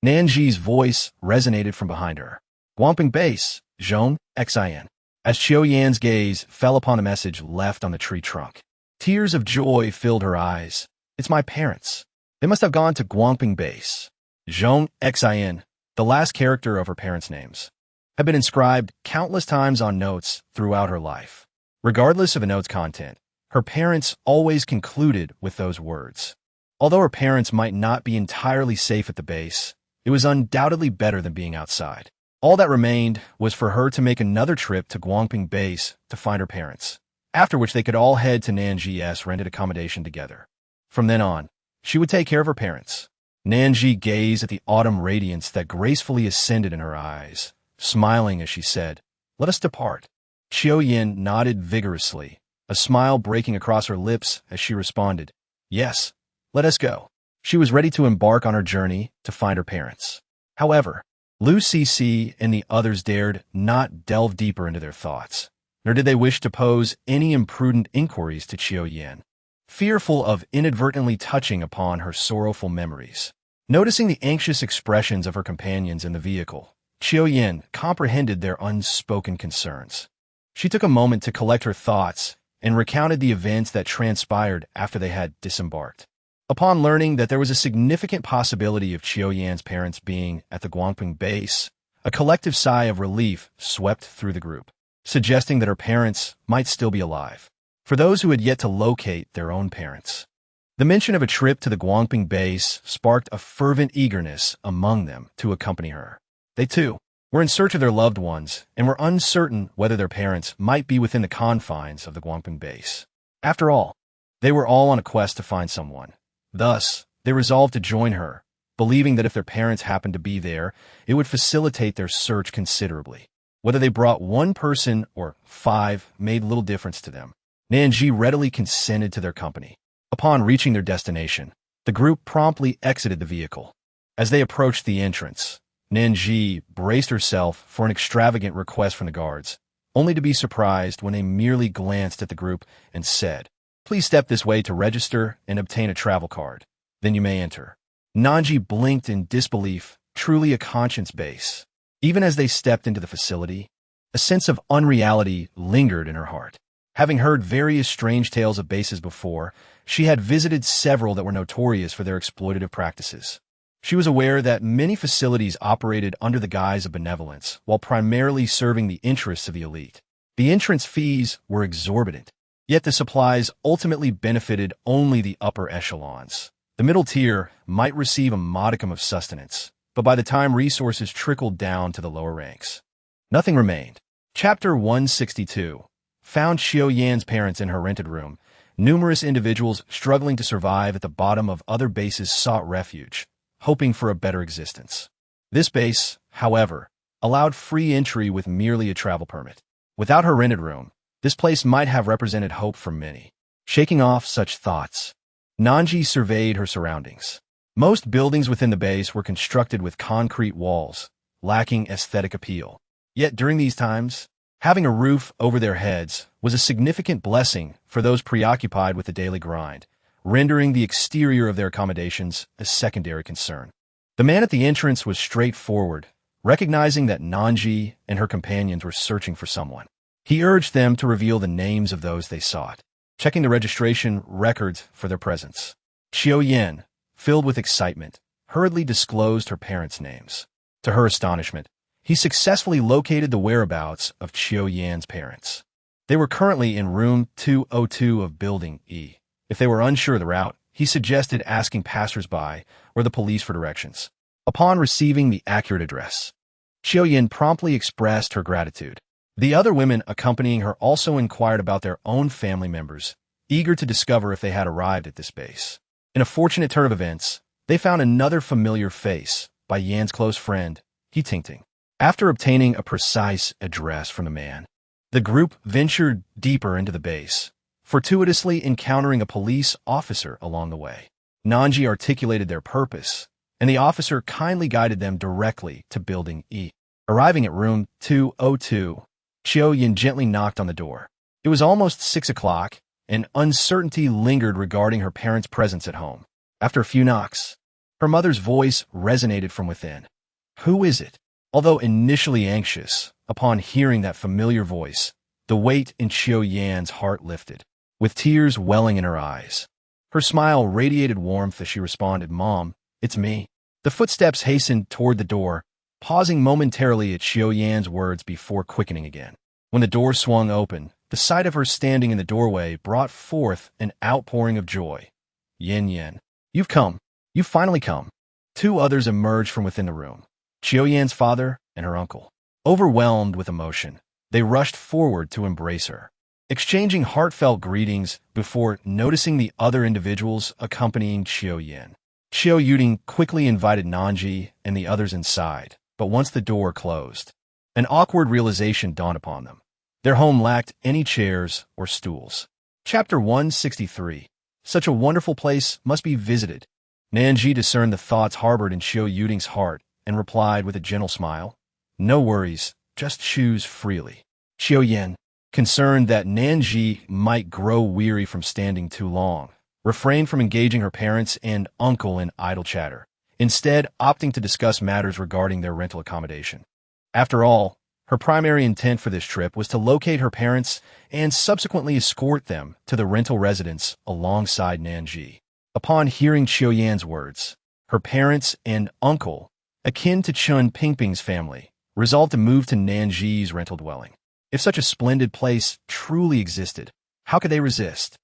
Nan Zhi's voice resonated from behind her. Guangping base, Zhong, Xin. As Qiu Yan's gaze fell upon a message left on the tree trunk, tears of joy filled her eyes. It's my parents. They must have gone to Guangping base. Zhong, Xin, the last character of her parents' names, had been inscribed countless times on notes throughout her life. Regardless of a note's content, her parents always concluded with those words. Although her parents might not be entirely safe at the base, it was undoubtedly better than being outside. All that remained was for her to make another trip to Guangping base to find her parents, after which they could all head to Nan Zhi's rented accommodation together. From then on, she would take care of her parents. Nan Zhi gazed at the autumn radiance that gracefully ascended in her eyes, smiling as she said, "Let us depart." Qiu Yin nodded vigorously, a smile breaking across her lips as she responded, "Yes, let us go." She was ready to embark on her journey to find her parents. However, Lu Cc and the others dared not delve deeper into their thoughts, nor did they wish to pose any imprudent inquiries to Qiu Yin, fearful of inadvertently touching upon her sorrowful memories. Noticing the anxious expressions of her companions in the vehicle, Qiu Yin comprehended their unspoken concerns. She took a moment to collect her thoughts and recounted the events that transpired after they had disembarked. Upon learning that there was a significant possibility of Qiu Yan's parents being at the Guangping base, a collective sigh of relief swept through the group, suggesting that her parents might still be alive. For those who had yet to locate their own parents, the mention of a trip to the Guangping base sparked a fervent eagerness among them to accompany her. They, too, were in search of their loved ones and were uncertain whether their parents might be within the confines of the Guangping base. After all, they were all on a quest to find someone. Thus, they resolved to join her, believing that if their parents happened to be there, it would facilitate their search considerably. Whether they brought one person or 5 made little difference to them. Nan Zhi readily consented to their company. Upon reaching their destination, the group promptly exited the vehicle. As they approached the entrance, Nan Zhi braced herself for an extravagant request from the guards, only to be surprised when they merely glanced at the group and said, "Please step this way to register and obtain a travel card. Then you may enter." Nan Zhi blinked in disbelief, truly a conscience base. Even as they stepped into the facility, a sense of unreality lingered in her heart. Having heard various strange tales of bases before, she had visited several that were notorious for their exploitative practices. She was aware that many facilities operated under the guise of benevolence, while primarily serving the interests of the elite. The entrance fees were exorbitant, yet the supplies ultimately benefited only the upper echelons. The middle tier might receive a modicum of sustenance, but by the time resources trickled down to the lower ranks, nothing remained. Chapter 162 found Qiu Yan's parents in her rented room. Numerous individuals struggling to survive at the bottom of other bases sought refuge, hoping for a better existence. This base, however, allowed free entry with merely a travel permit. Without her rented room, this place might have represented hope for many. Shaking off such thoughts, Nan Zhi surveyed her surroundings. Most buildings within the base were constructed with concrete walls, lacking aesthetic appeal. Yet during these times, having a roof over their heads was a significant blessing for those preoccupied with the daily grind, rendering the exterior of their accommodations a secondary concern. The man at the entrance was straightforward, recognizing that Nan Zhi and her companions were searching for someone. He urged them to reveal the names of those they sought, checking the registration records for their presence. Qiu Yin, filled with excitement, hurriedly disclosed her parents' names. To her astonishment, he successfully located the whereabouts of Qiu Yan's parents. They were currently in room 202 of Building E. If they were unsure of the route, he suggested asking passersby or the police for directions. Upon receiving the accurate address, Qiu Yin promptly expressed her gratitude. The other women accompanying her also inquired about their own family members, eager to discover if they had arrived at this base. In a fortunate turn of events, they found another familiar face by Yan's close friend, Tingting. After obtaining a precise address from the man, the group ventured deeper into the base, fortuitously encountering a police officer along the way. Nan Zhi articulated their purpose, and the officer kindly guided them directly to Building E. Arriving at room 202, Xiao Yin gently knocked on the door. It was almost 6 o'clock, and uncertainty lingered regarding her parents' presence at home. After a few knocks, her mother's voice resonated from within. "Who is it?" Although initially anxious, upon hearing that familiar voice, the weight in Xiao Yan's heart lifted, with tears welling in her eyes. Her smile radiated warmth as she responded, "Mom, it's me." The footsteps hastened toward the door, pausing momentarily at Xiao Yan's words before quickening again. When the door swung open, the sight of her standing in the doorway brought forth an outpouring of joy. "Yin Yin, you've come. You've finally come." Two others emerged from within the room, Xiao Yan's father and her uncle. Overwhelmed with emotion, they rushed forward to embrace her, exchanging heartfelt greetings before noticing the other individuals accompanying Xiao Yan. Xiao Yuding quickly invited Nan Zhi and the others inside, but once the door closed, an awkward realization dawned upon them. Their home lacked any chairs or stools. Chapter 163. Such a wonderful place must be visited. Nan Zhi discerned the thoughts harbored in Xiao Yuding's heart and replied with a gentle smile, "No worries, just choose freely." Xiao Yan, concerned that Nan Zhi might grow weary from standing too long, refrained from engaging her parents and uncle in idle chatter, instead opting to discuss matters regarding their rental accommodation. After all, her primary intent for this trip was to locate her parents and subsequently escort them to the rental residence alongside Nan Zhi. Upon hearing Xiao Yan's words, her parents and uncle, akin to Chun Pingping's family, resolved to move to Nan Zhi's rental dwelling. If such a splendid place truly existed, how could they resist?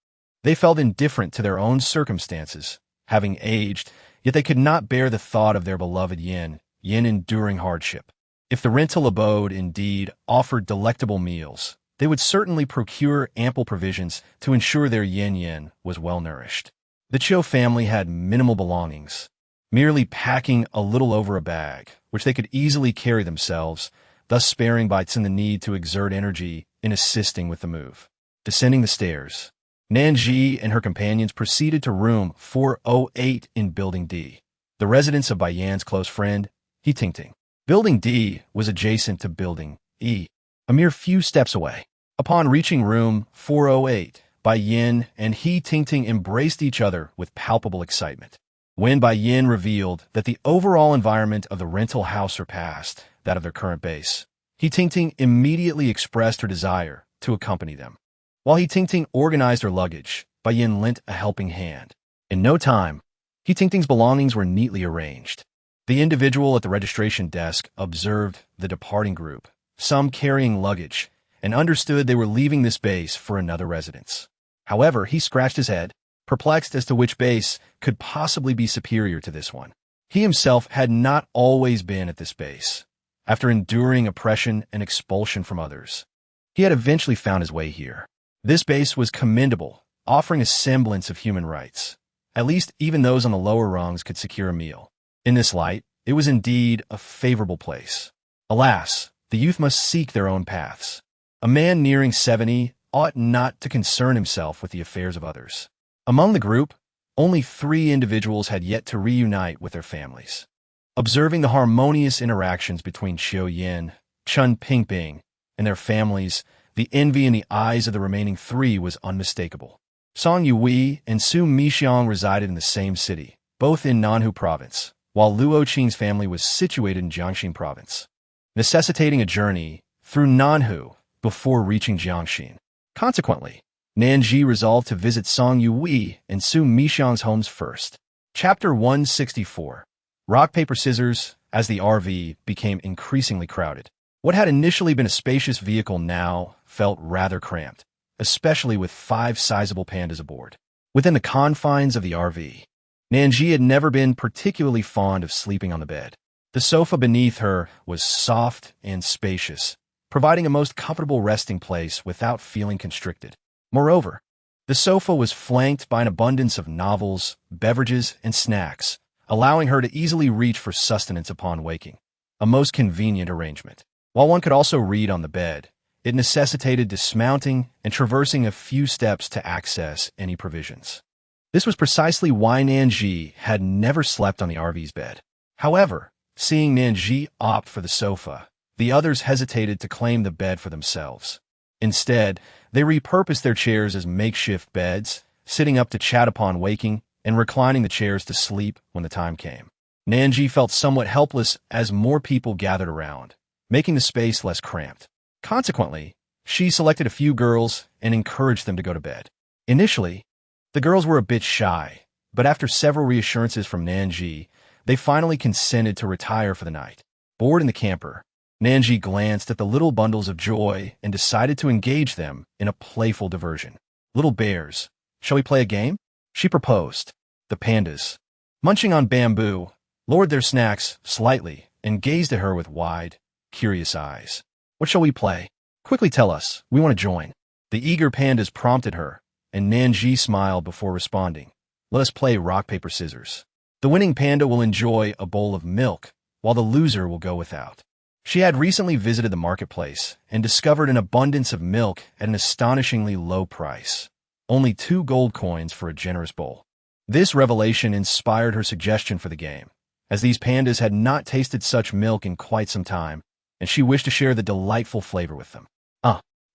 They felt indifferent to their own circumstances, having aged, yet they could not bear the thought of their beloved Yin enduring hardship. If the rental abode indeed offered delectable meals, they would certainly procure ample provisions to ensure their Yin was well nourished. The Chiu family had minimal belongings, merely packing a little over a bag, which they could easily carry themselves, thus sparing Baitzen the need to exert energy in assisting with the move. Descending the stairs, Nan Zhi and her companions proceeded to room 408 in Building D, the residence of Bai Yan's close friend, He Tingting. Building D was adjacent to Building E, a mere few steps away. Upon reaching room 408, Bai Yin and He Tingting embraced each other with palpable excitement. When Bai Yin revealed that the overall environment of the rental house surpassed that of their current base, He Tingting immediately expressed her desire to accompany them. While He Tingting organized her luggage, Bai Yin lent a helping hand. In no time, He Tingting's belongings were neatly arranged. The individual at the registration desk observed the departing group, some carrying luggage, and understood they were leaving this base for another residence. However, he scratched his head, perplexed as to which base could possibly be superior to this one. He himself had not always been at this base. After enduring oppression and expulsion from others, he had eventually found his way here. This base was commendable, offering a semblance of human rights. At least even those on the lower rungs could secure a meal. In this light, it was indeed a favorable place. Alas, the youth must seek their own paths. A man nearing 70 ought not to concern himself with the affairs of others. Among the group, only 3 individuals had yet to reunite with their families. Observing the harmonious interactions between Xiao Yin, Chun Pingping, and their families, the envy in the eyes of the remaining 3 was unmistakable. Song Yui and Su Mixiang resided in the same city, both in Nanhu Province, while Luo Qing's family was situated in Jiangxin Province, necessitating a journey through Nanhu before reaching Jiangxin. Consequently, Nan Zhi resolved to visit Song Yui and Su Mixiang's homes first. Chapter 164. Rock, Paper, Scissors. As the RV became increasingly crowded, what had initially been a spacious vehicle now felt rather cramped, especially with 5 sizable pandas aboard. Within the confines of the RV, Nan Zhi had never been particularly fond of sleeping on the bed. The sofa beneath her was soft and spacious, providing a most comfortable resting place without feeling constricted. Moreover, the sofa was flanked by an abundance of novels, beverages, and snacks, allowing her to easily reach for sustenance upon waking, a most convenient arrangement. While one could also read on the bed, It necessitated dismounting and traversing a few steps to access any provisions. This was precisely why Nan Zhi had never slept on the RV's bed. However, seeing Nan Zhi opt for the sofa, the others hesitated to claim the bed for themselves. Instead, they repurposed their chairs as makeshift beds, sitting up to chat upon waking and reclining the chairs to sleep when the time came. Nan Zhi felt somewhat helpless as more people gathered around, making the space less cramped. Consequently, she selected a few girls and encouraged them to go to bed. Initially, the girls were a bit shy, but after several reassurances from Nan Zhi, they finally consented to retire for the night. Bored in the camper, Nan Zhi glanced at the little bundles of joy and decided to engage them in a playful diversion. "Little bears, shall we play a game?" she proposed. The pandas, munching on bamboo, lowered their snacks slightly and gazed at her with wide, curious eyes. "What shall we play? Quickly tell us, we want to join." The eager pandas prompted her, and Nan Zhi smiled before responding. "Let us play rock, paper, scissors. The winning panda will enjoy a bowl of milk, while the loser will go without." She had recently visited the marketplace and discovered an abundance of milk at an astonishingly low price. Only 2 gold coins for a generous bowl. This revelation inspired her suggestion for the game, as these pandas had not tasted such milk in quite some time, and she wished to share the delightful flavor with them.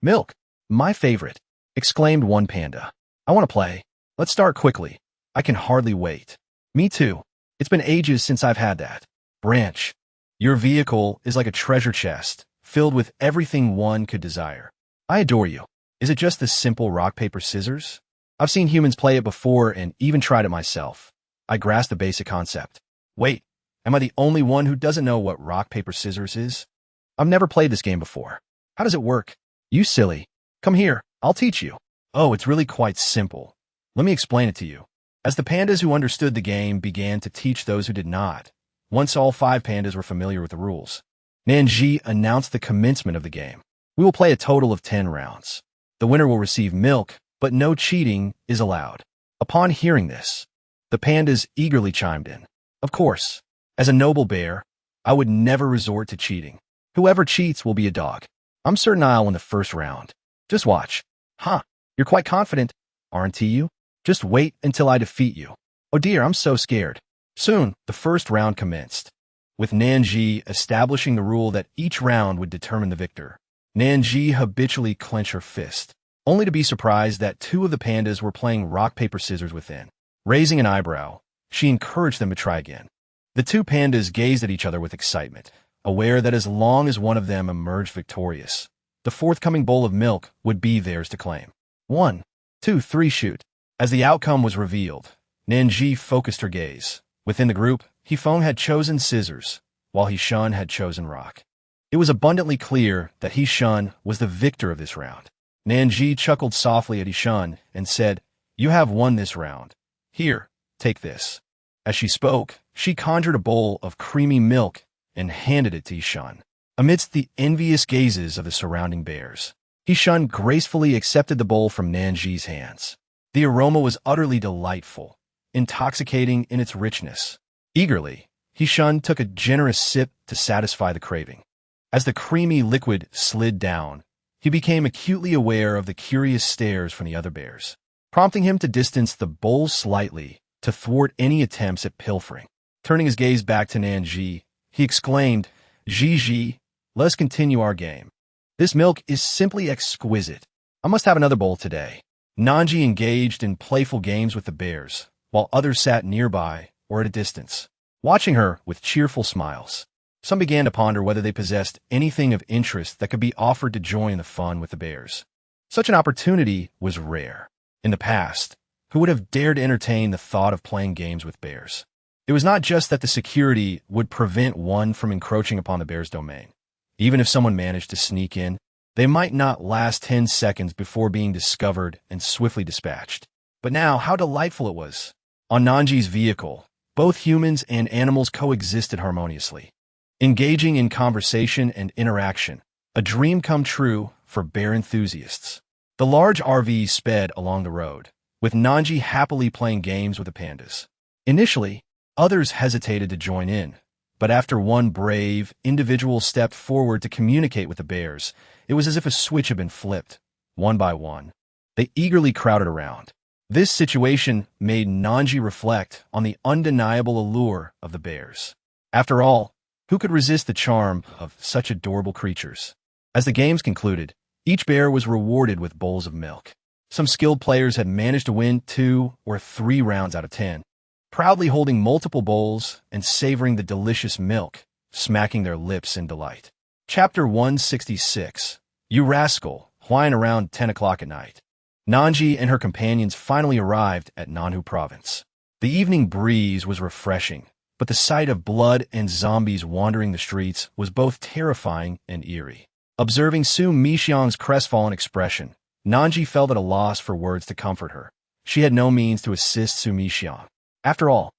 Milk! My favorite!" exclaimed one panda. "I want to play. Let's start quickly. I can hardly wait." "Me too. It's been ages since I've had that." "Branch. Your vehicle is like a treasure chest, filled with everything one could desire." "I adore you. Is it just the simple rock, paper, scissors?" "I've seen humans play it before and even tried it myself. I grasp the basic concept." "Wait, am I the only one who doesn't know what rock, paper, scissors is?" "I've never played this game before. How does it work?" "You silly. Come here, I'll teach you." "Oh, it's really quite simple. Let me explain it to you." As the pandas who understood the game began to teach those who did not, once all 5 pandas were familiar with the rules, Nan Zhi announced the commencement of the game. "We will play a total of 10 rounds. The winner will receive milk, but no cheating is allowed." Upon hearing this, the pandas eagerly chimed in. "Of course, as a noble bear, I would never resort to cheating. Whoever cheats will be a dog. I'm certain I'll win the first round. Just watch." "Huh, you're quite confident, aren't you? Just wait until I defeat you." "Oh dear, I'm so scared." Soon, the first round commenced, with Nan Zhi establishing the rule that each round would determine the victor. Nan Zhi habitually clenched her fist, only to be surprised that 2 of the pandas were playing rock, paper, scissors within. Raising an eyebrow, she encouraged them to try again. The 2 pandas gazed at each other with excitement, aware that as long as one of them emerged victorious, the forthcoming bowl of milk would be theirs to claim. 1, 2, 3, shoot. As the outcome was revealed, Nan Zhi focused her gaze. Within the group, Hifeng had chosen scissors, while Hishun had chosen rock. It was abundantly clear that Hishun was the victor of this round. Nan Zhi chuckled softly at Hishun and said, "You have won this round. Here, take this." As she spoke, she conjured a bowl of creamy milk and handed it to Hishun. Amidst the envious gazes of the surrounding bears, Hishun gracefully accepted the bowl from Nan Zhi's hands. The aroma was utterly delightful, intoxicating in its richness. Eagerly, Hishun took a generous sip to satisfy the craving. As the creamy liquid slid down, he became acutely aware of the curious stares from the other bears, prompting him to distance the bowl slightly to thwart any attempts at pilfering. Turning his gaze back to Nan Zhi, he exclaimed, "Zhi, let us continue our game. This milk is simply exquisite. I must have another bowl today." Nan Zhi engaged in playful games with the bears, while others sat nearby or at a distance, watching her with cheerful smiles. Some began to ponder whether they possessed anything of interest that could be offered to join the fun with the bears. Such an opportunity was rare. In the past, who would have dared to entertain the thought of playing games with bears? It was not just that the security would prevent one from encroaching upon the bear's domain. Even if someone managed to sneak in, they might not last 10 seconds before being discovered and swiftly dispatched. But now, how delightful it was! On Nan Zhi's vehicle, both humans and animals coexisted harmoniously, engaging in conversation and interaction, a dream come true for bear enthusiasts. The large RV sped along the road, with Nan Zhi happily playing games with the pandas. Initially, others hesitated to join in, but after one brave individual stepped forward to communicate with the bears, It was as if a switch had been flipped, one by one. They eagerly crowded around. This situation made Nan Zhi reflect on the undeniable allure of the bears. After all, who could resist the charm of such adorable creatures? As the games concluded, each bear was rewarded with bowls of milk. Some skilled players had managed to win 2 or 3 rounds out of 10, proudly holding multiple bowls and savoring the delicious milk, smacking their lips in delight. Chapter 166. You rascal, whine around 10 o'clock at night. Nan Zhi and her companions finally arrived at Nanhu province. The evening breeze was refreshing, but the sight of blood and zombies wandering the streets was both terrifying and eerie. Observing Su Mixiang's crestfallen expression, Nan Zhi felt at a loss for words to comfort her. She had no means to assist Su Mixiang. After all,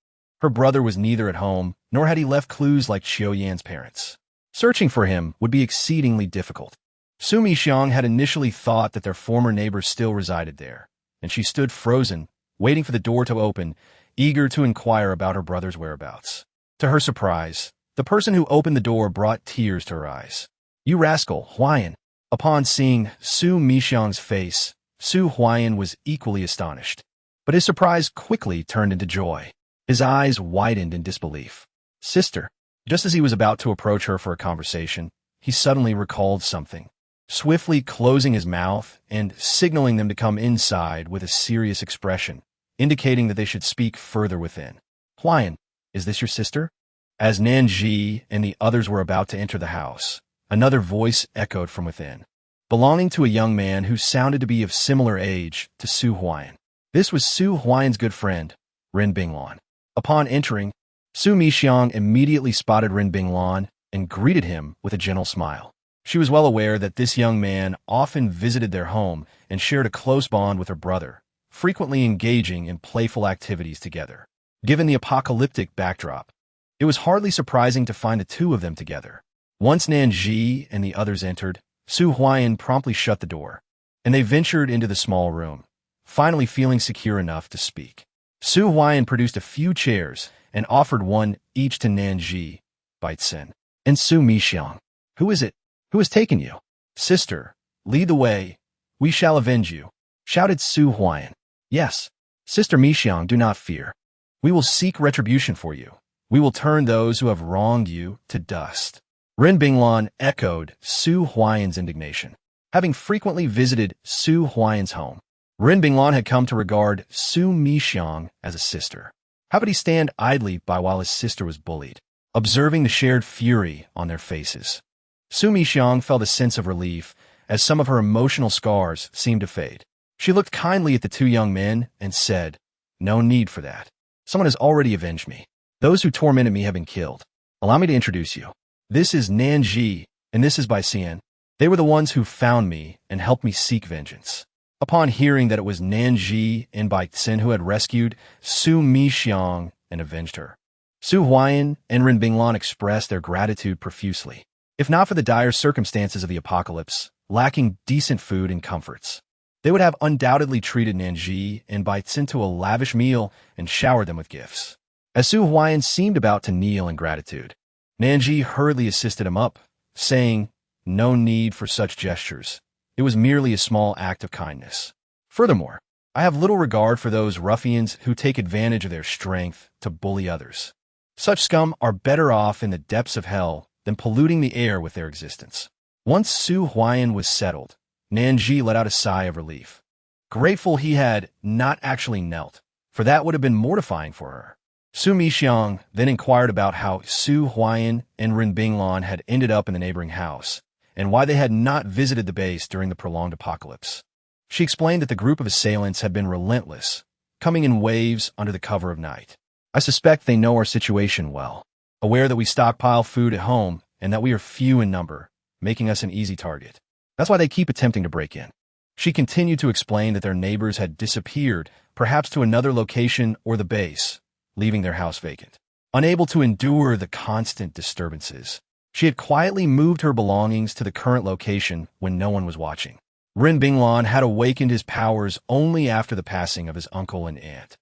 her brother was neither at home, nor had he left clues like Xiaoyan's parents. Searching for him would be exceedingly difficult. Su Mixiang had initially thought that their former neighbor still resided there, and she stood frozen, waiting for the door to open, eager to inquire about her brother's whereabouts. To her surprise, the person who opened the door brought tears to her eyes. You rascal, Huayan. Upon seeing Su Mixiang's face, Su Huayan was equally astonished. But his surprise quickly turned into joy. His eyes widened in disbelief. Sister. Just as he was about to approach her for a conversation, he suddenly recalled something. Swiftly closing his mouth and signaling them to come inside with a serious expression, indicating that they should speak further within. Huayan, is this your sister? As Nan Zhi and the others were about to enter the house, another voice echoed from within, belonging to a young man who sounded to be of similar age to Su Huayan. This was Su Huayan's good friend, Ren Binglan. Upon entering, Su Mixiang immediately spotted Ren Binglan and greeted him with a gentle smile. She was well aware that this young man often visited their home and shared a close bond with her brother, frequently engaging in playful activities together. Given the apocalyptic backdrop, it was hardly surprising to find the two of them together. Once Nan Zhi and the others entered, Su Huayan promptly shut the door, and they ventured into the small room, finally feeling secure enough to speak. Su Huayan produced a few chairs and offered one each to Nan Zhi, Baitsen, and Su Mixiang. Who is it? Who has taken you? Sister, lead the way. We shall avenge you, shouted Su Huayan. Yes, Sister Mixiang, do not fear. We will seek retribution for you. We will turn those who have wronged you to dust. Ren Binglan echoed Su Huayan's indignation. Having frequently visited Su Huayan's home, Ren Binglan had come to regard Su Mixiang as a sister. How could he stand idly by while his sister was bullied, observing the shared fury on their faces? Su Mixiang felt a sense of relief as some of her emotional scars seemed to fade. She looked kindly at the two young men and said, No need for that. Someone has already avenged me. Those who tormented me have been killed. Allow me to introduce you. This is Nan Zhi, and this is Baisian. They were the ones who found me and helped me seek vengeance. Upon hearing that it was Nan Zhi and Baitsen who had rescued Su Mixiang and avenged her, Su Huayan and Ren Binglan expressed their gratitude profusely. If not for the dire circumstances of the apocalypse, lacking decent food and comforts, they would have undoubtedly treated Nan Zhi and Baitsen to a lavish meal and showered them with gifts. As Su Huayan seemed about to kneel in gratitude, Nan Zhi hurriedly assisted him up, saying, No need for such gestures. It was merely a small act of kindness. Furthermore, I have little regard for those ruffians who take advantage of their strength to bully others. Such scum are better off in the depths of hell than polluting the air with their existence. Once Su Huayan was settled, Nan Zhi let out a sigh of relief. Grateful he had not actually knelt, for that would have been mortifying for her. Su Mixiang then inquired about how Su Huayan and Ren Binglan had ended up in the neighboring house, and why they had not visited the base during the prolonged apocalypse. She explained that the group of assailants had been relentless, coming in waves under the cover of night. I suspect they know our situation well, aware that we stockpile food at home and that we are few in number, making us an easy target. That's why they keep attempting to break in. She continued to explain that their neighbors had disappeared, perhaps to another location or the base, leaving their house vacant. Unable to endure the constant disturbances, she had quietly moved her belongings to the current location when no one was watching. Ren Binglan had awakened his powers only after the passing of his uncle and aunt,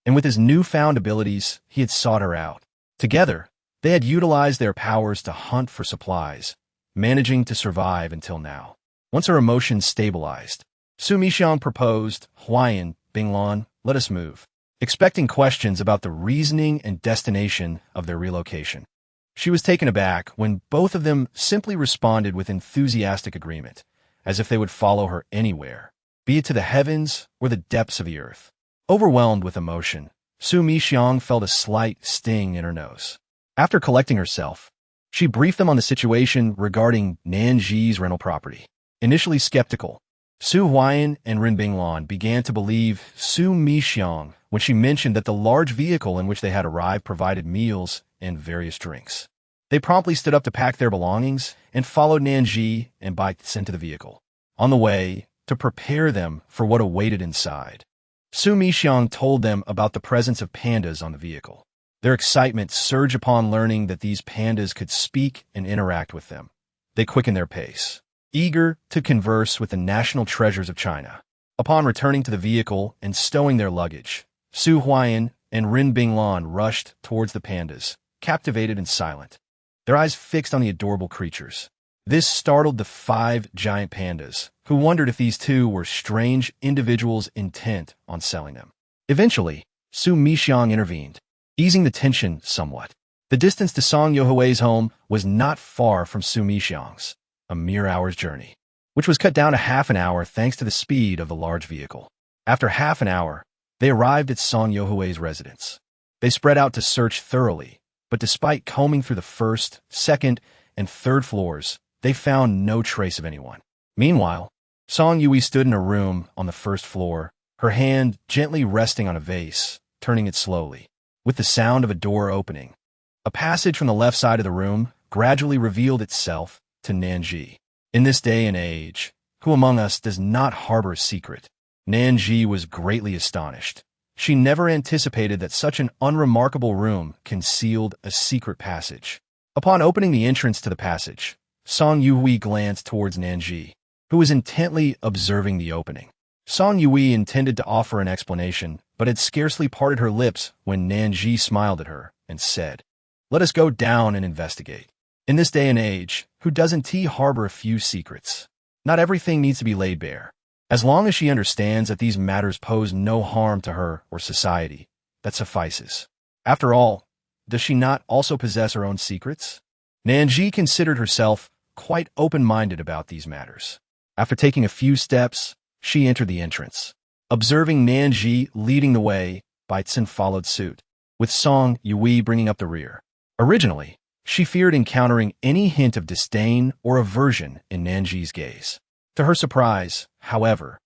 and with his newfound abilities, he had sought her out. Together, they had utilized their powers to hunt for supplies, managing to survive until now. Once her emotions stabilized, Su Mixiang proposed, Huayan, Binglan, let us move, expecting questions about the reasoning and destination of their relocation. She was taken aback when both of them simply responded with enthusiastic agreement, as if they would follow her anywhere, be it to the heavens or the depths of the earth. Overwhelmed with emotion, Su Mixiang felt a slight sting in her nose. After collecting herself, she briefed them on the situation regarding Nan Zhi's rental property. Initially skeptical, Su Huayan and Ren Binglan began to believe Su Mixiang when she mentioned that the large vehicle in which they had arrived provided meals and various drinks. They promptly stood up to pack their belongings and followed Nan Zhi and bikes into the vehicle. On the way, to prepare them for what awaited inside, Su Mixiang told them about the presence of pandas on the vehicle. Their excitement surged upon learning that these pandas could speak and interact with them. They quickened their pace, eager to converse with the national treasures of China. Upon returning to the vehicle and stowing their luggage, Su Huayan and Ren Binglan rushed towards the pandas, captivated and silent, their eyes fixed on the adorable creatures. This startled the 5 giant pandas, who wondered if these two were strange individuals intent on selling them. Eventually, Su Mixiang intervened, easing the tension somewhat. The distance to Song Yohui's home was not far from Su Mixiang's, a mere hour's journey, which was cut down to half an hour thanks to the speed of the large vehicle. After half an hour, they arrived at Song Yohui's residence. They spread out to search thoroughly, but despite combing through the first, second, and third floors, they found no trace of anyone. Meanwhile, Song Yui stood in a room on the first floor, her hand gently resting on a vase, turning it slowly, with the sound of a door opening. A passage from the left side of the room gradually revealed itself to Nan Zhi. In this day and age, who among us does not harbor a secret? Nan Zhi was greatly astonished. She never anticipated that such an unremarkable room concealed a secret passage. Upon opening the entrance to the passage, Song Yui glanced towards Nan Zhi, who was intently observing the opening. Song Yui intended to offer an explanation, but had scarcely parted her lips when Nan Zhi smiled at her and said, "Let us go down and investigate." In this day and age, who doesn't harbor a few secrets? Not everything needs to be laid bare. As long as she understands that these matters pose no harm to her or society, that suffices. After all, does she not also possess her own secrets? Nan Zhi considered herself quite open-minded about these matters. After taking a few steps, she entered the entrance. Observing Nan Zhi leading the way, Baitsen followed suit, with Song Yui bringing up the rear. Originally, she feared encountering any hint of disdain or aversion in Nan Zhi's gaze. To her surprise, however,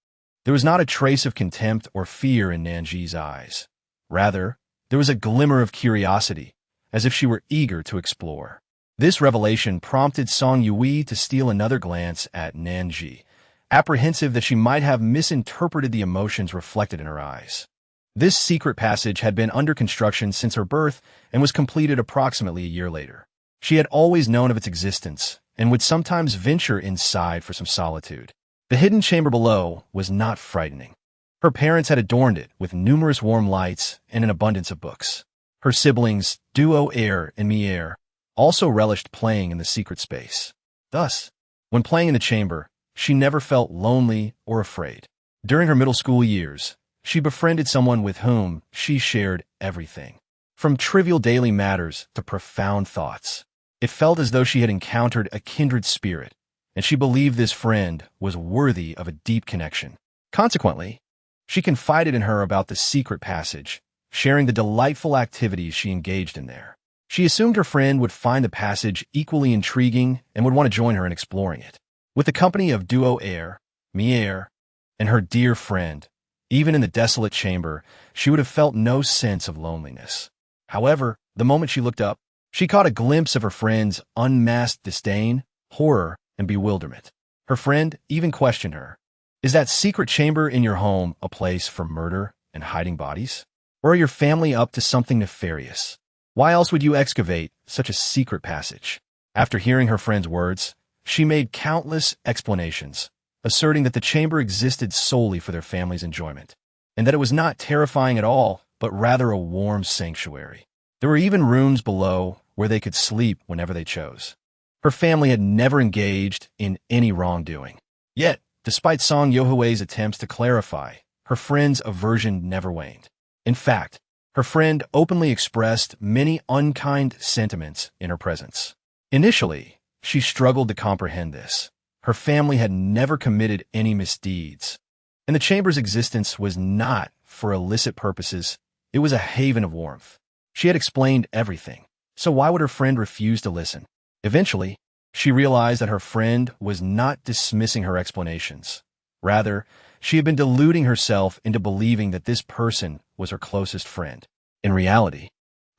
there was not a trace of contempt or fear in Nan Zhi's eyes. Rather, there was a glimmer of curiosity, as if she were eager to explore. This revelation prompted Song Yui to steal another glance at Nan Zhi, apprehensive that she might have misinterpreted the emotions reflected in her eyes. This secret passage had been under construction since her birth and was completed approximately a year later. She had always known of its existence and would sometimes venture inside for some solitude. The hidden chamber below was not frightening. Her parents had adorned it with numerous warm lights and an abundance of books. Her siblings, Duo Air and Mier, also relished playing in the secret space. Thus, when playing in the chamber, she never felt lonely or afraid. During her middle school years, she befriended someone with whom she shared everything, from trivial daily matters to profound thoughts. It felt as though she had encountered a kindred spirit, and she believed this friend was worthy of a deep connection. Consequently, she confided in her about the secret passage, sharing the delightful activities she engaged in there. She assumed her friend would find the passage equally intriguing and would want to join her in exploring it. With the company of Duo Air, Mier, and her dear friend, even in the desolate chamber, she would have felt no sense of loneliness. However, the moment she looked up, she caught a glimpse of her friend's unmasked disdain, horror, and bewilderment. Her friend even questioned her. "Is that secret chamber in your home a place for murder and hiding bodies? Or are your family up to something nefarious? Why else would you excavate such a secret passage?" After hearing her friend's words, she made countless explanations, asserting that the chamber existed solely for their family's enjoyment, and that it was not terrifying at all, but rather a warm sanctuary. There were even rooms below where they could sleep whenever they chose. Her family had never engaged in any wrongdoing. Yet, despite Song Yohui's attempts to clarify, her friend's aversion never waned. In fact, her friend openly expressed many unkind sentiments in her presence. Initially, she struggled to comprehend this. Her family had never committed any misdeeds, and the chamber's existence was not for illicit purposes. It was a haven of warmth. She had explained everything, so why would her friend refuse to listen? Eventually, she realized that her friend was not dismissing her explanations. Rather, she had been deluding herself into believing that this person was her closest friend. In reality,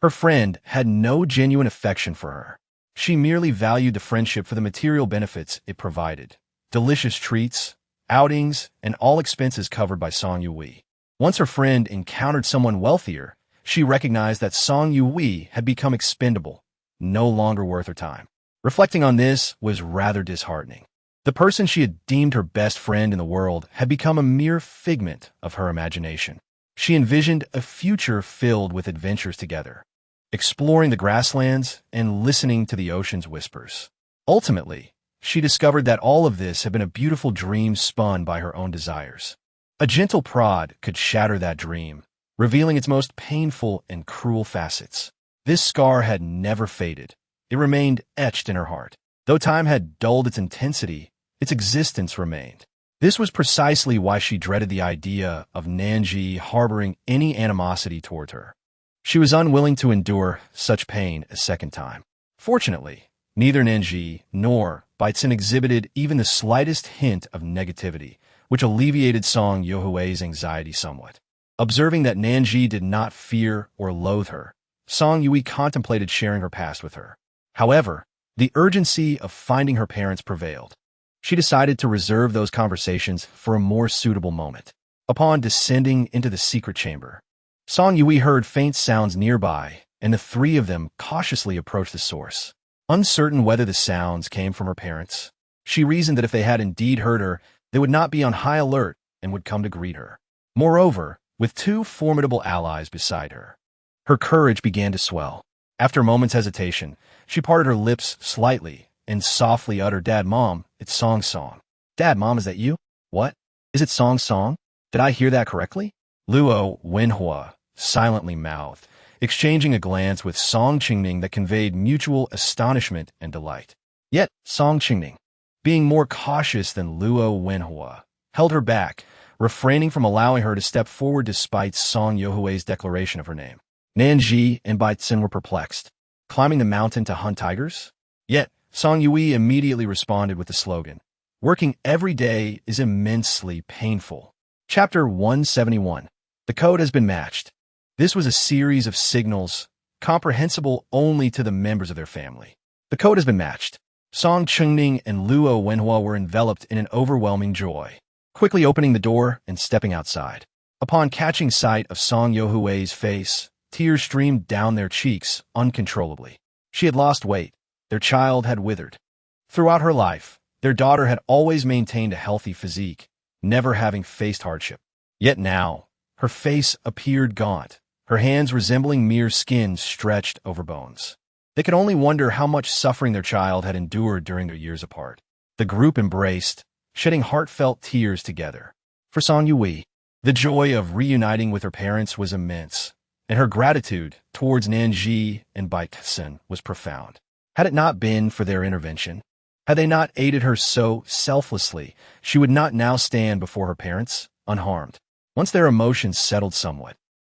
her friend had no genuine affection for her. She merely valued the friendship for the material benefits it provided: delicious treats, outings, and all expenses covered by Song Yui. Once her friend encountered someone wealthier, she recognized that Song Yui had become expendable, no longer worth her time. Reflecting on this was rather disheartening. The person she had deemed her best friend in the world had become a mere figment of her imagination. She envisioned a future filled with adventures together, exploring the grasslands and listening to the ocean's whispers. Ultimately, she discovered that all of this had been a beautiful dream spun by her own desires. A gentle prod could shatter that dream, revealing its most painful and cruel facets. This scar had never faded. It remained etched in her heart. Though time had dulled its intensity, its existence remained. This was precisely why she dreaded the idea of Nan Zhi harboring any animosity toward her. She was unwilling to endure such pain a second time. Fortunately, neither Nan Zhi nor Baitsun exhibited even the slightest hint of negativity, which alleviated Song Yohui's anxiety somewhat. Observing that Nan Zhi did not fear or loathe her, Song Yui contemplated sharing her past with her. However, the urgency of finding her parents prevailed. She decided to reserve those conversations for a more suitable moment. Upon descending into the secret chamber, Song Yui heard faint sounds nearby, and the three of them cautiously approached the source. Uncertain whether the sounds came from her parents, she reasoned that if they had indeed heard her, they would not be on high alert and would come to greet her. Moreover, with two formidable allies beside her, her courage began to swell. After a moment's hesitation, she parted her lips slightly and softly uttered, "Dad, Mom, it's Song Song." "Dad, Mom, is that you?" "What? Is it Song Song? Did I hear that correctly?" Luo Wenhua silently mouthed, exchanging a glance with Song Qingning that conveyed mutual astonishment and delight. Yet Song Qingning, being more cautious than Luo Wenhua, held her back, refraining from allowing her to step forward despite Song Yohui's declaration of her name. Nan Zhi and Baitsun were perplexed. Climbing the mountain to hunt tigers? Yet Song Yui immediately responded with the slogan, "Working every day is immensely painful." Chapter 171. The code has been matched. This was a series of signals comprehensible only to the members of their family. The code has been matched. Song Qingning and Luo Wenhua were enveloped in an overwhelming joy, quickly opening the door and stepping outside. Upon catching sight of Song Yohui's face, tears streamed down their cheeks uncontrollably. She had lost weight. Their child had withered. Throughout her life, their daughter had always maintained a healthy physique, never having faced hardship. Yet now, her face appeared gaunt, her hands resembling mere skin stretched over bones. They could only wonder how much suffering their child had endured during their years apart. The group embraced, shedding heartfelt tears together. For Song Yui, the joy of reuniting with her parents was immense, and her gratitude towards Nan Zhi and Baitsun was profound. Had it not been for their intervention, had they not aided her so selflessly, she would not now stand before her parents, unharmed. Once their emotions settled somewhat,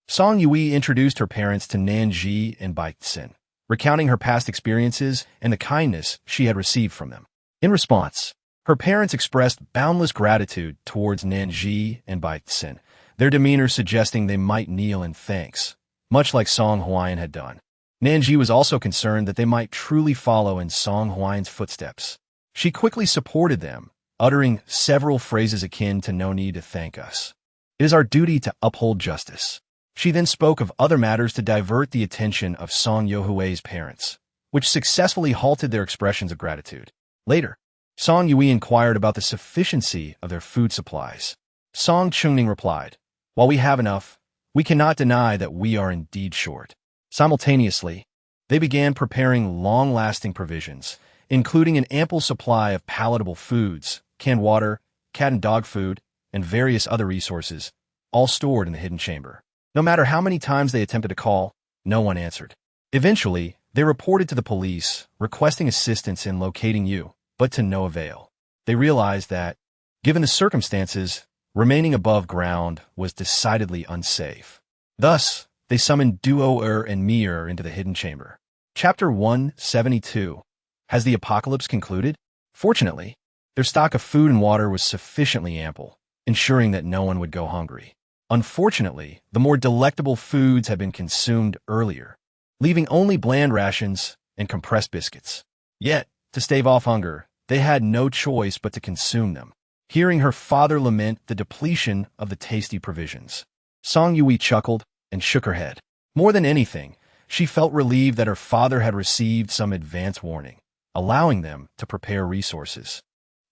Song Yui introduced her parents to Nan Zhi and Baitsun, recounting her past experiences and the kindness she had received from them. In response, her parents expressed boundless gratitude towards Nan Zhi and Baitsun, their demeanor suggesting they might kneel in thanks, much like Song Huayan had done. Nan Zhi was also concerned that they might truly follow in Song Huayan's footsteps. She quickly supported them, uttering several phrases akin to "No need to thank us. It is our duty to uphold justice." She then spoke of other matters to divert the attention of Song Yohui's parents, which successfully halted their expressions of gratitude. Later, Song Yui inquired about the sufficiency of their food supplies. Song Qingning replied, "While we have enough, we cannot deny that we are indeed short." Simultaneously, they began preparing long-lasting provisions, including an ample supply of palatable foods, canned water, cat and dog food, and various other resources, all stored in the hidden chamber. No matter how many times they attempted to call, no one answered. Eventually, they reported to the police, requesting assistance in locating you, but to no avail. They realized that, given the circumstances, remaining above ground was decidedly unsafe. Thus, they summoned Duo and Mir into the hidden chamber. Chapter 172. Has the apocalypse concluded? Fortunately, their stock of food and water was sufficiently ample, ensuring that no one would go hungry. Unfortunately, the more delectable foods had been consumed earlier, leaving only bland rations and compressed biscuits. Yet, to stave off hunger, they had no choice but to consume them. Hearing her father lament the depletion of the tasty provisions, Song Yui chuckled and shook her head. More than anything, she felt relieved that her father had received some advance warning, allowing them to prepare resources,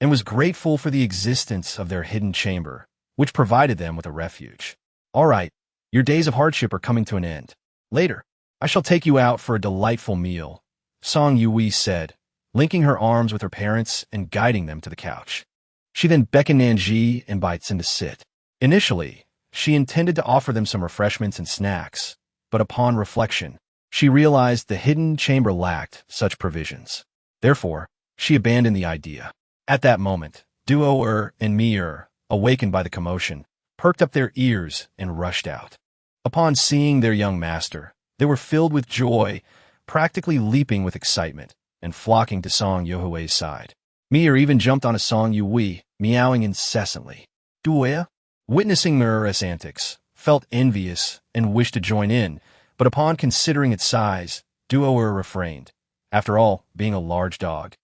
and was grateful for the existence of their hidden chamber, which provided them with a refuge. All right, your days of hardship are coming to an end. Later, I shall take you out for a delightful meal, Song Yui said, linking her arms with her parents and guiding them to the couch. She then beckoned Nan Zhi and invites him to sit. Initially, she intended to offer them some refreshments and snacks, but upon reflection, she realized the hidden chamber lacked such provisions. Therefore, she abandoned the idea. At that moment, Duo and Mir, awakened by the commotion, perked up their ears and rushed out. Upon seeing their young master, they were filled with joy, practically leaping with excitement, and flocking to Song Yuhui's side. Mir even jumped on a Song Yui, meowing incessantly. Duo, witnessing Mir's antics, felt envious and wished to join in, but upon considering its size, Duo refrained. After all, being a large dog,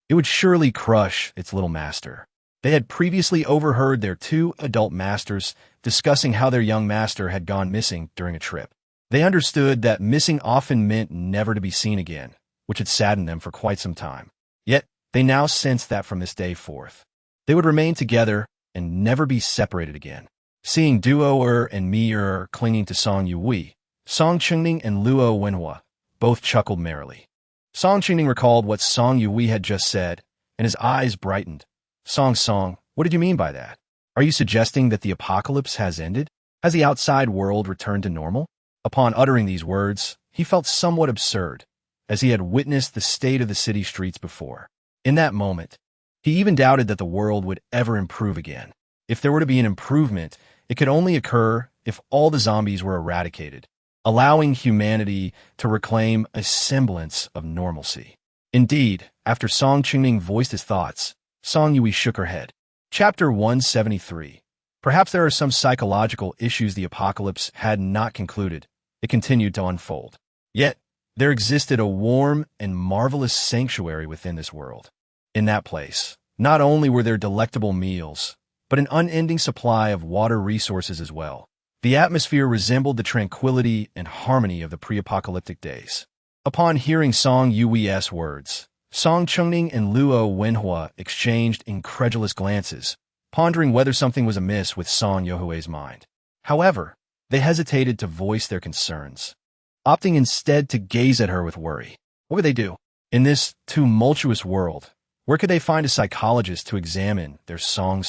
it would surely crush its little master. They had previously overheard their two adult masters discussing how their young master had gone missing during a trip. They understood that missing often meant never to be seen again, which had saddened them for quite some time. Yet, they now sensed that from this day forth, they would remain together and never be separated again. Seeing Duo and Mir clinging to Song Yui, Song Chengning and Luo Wenhua both chuckled merrily. Song Chengning recalled what Song Yui had just said, and his eyes brightened. Song, what did you mean by that? Are you suggesting that the apocalypse has ended? Has the outside world returned to normal? Upon uttering these words, he felt somewhat absurd, as he had witnessed the state of the city streets before. In that moment, he even doubted that the world would ever improve again. If there were to be an improvement, it could only occur if all the zombies were eradicated, allowing humanity to reclaim a semblance of normalcy. Indeed, after Song Chengning voiced his thoughts, Song Yui shook her head. Chapter 173. Perhaps there are some psychological issues the apocalypse had not concluded. It continued to unfold. Yet, there existed a warm and marvelous sanctuary within this world. In that place, not only were there delectable meals, but an unending supply of water resources as well. The atmosphere resembled the tranquility and harmony of the pre-apocalyptic days. Upon hearing Song Yui's words, Song Chengning and Luo Wenhua exchanged incredulous glances, pondering whether something was amiss with Song Yuhui's mind. However, they hesitated to voice their concerns, opting instead to gaze at her with worry. What would they do? In this tumultuous world, where could they find a psychologist to examine their song?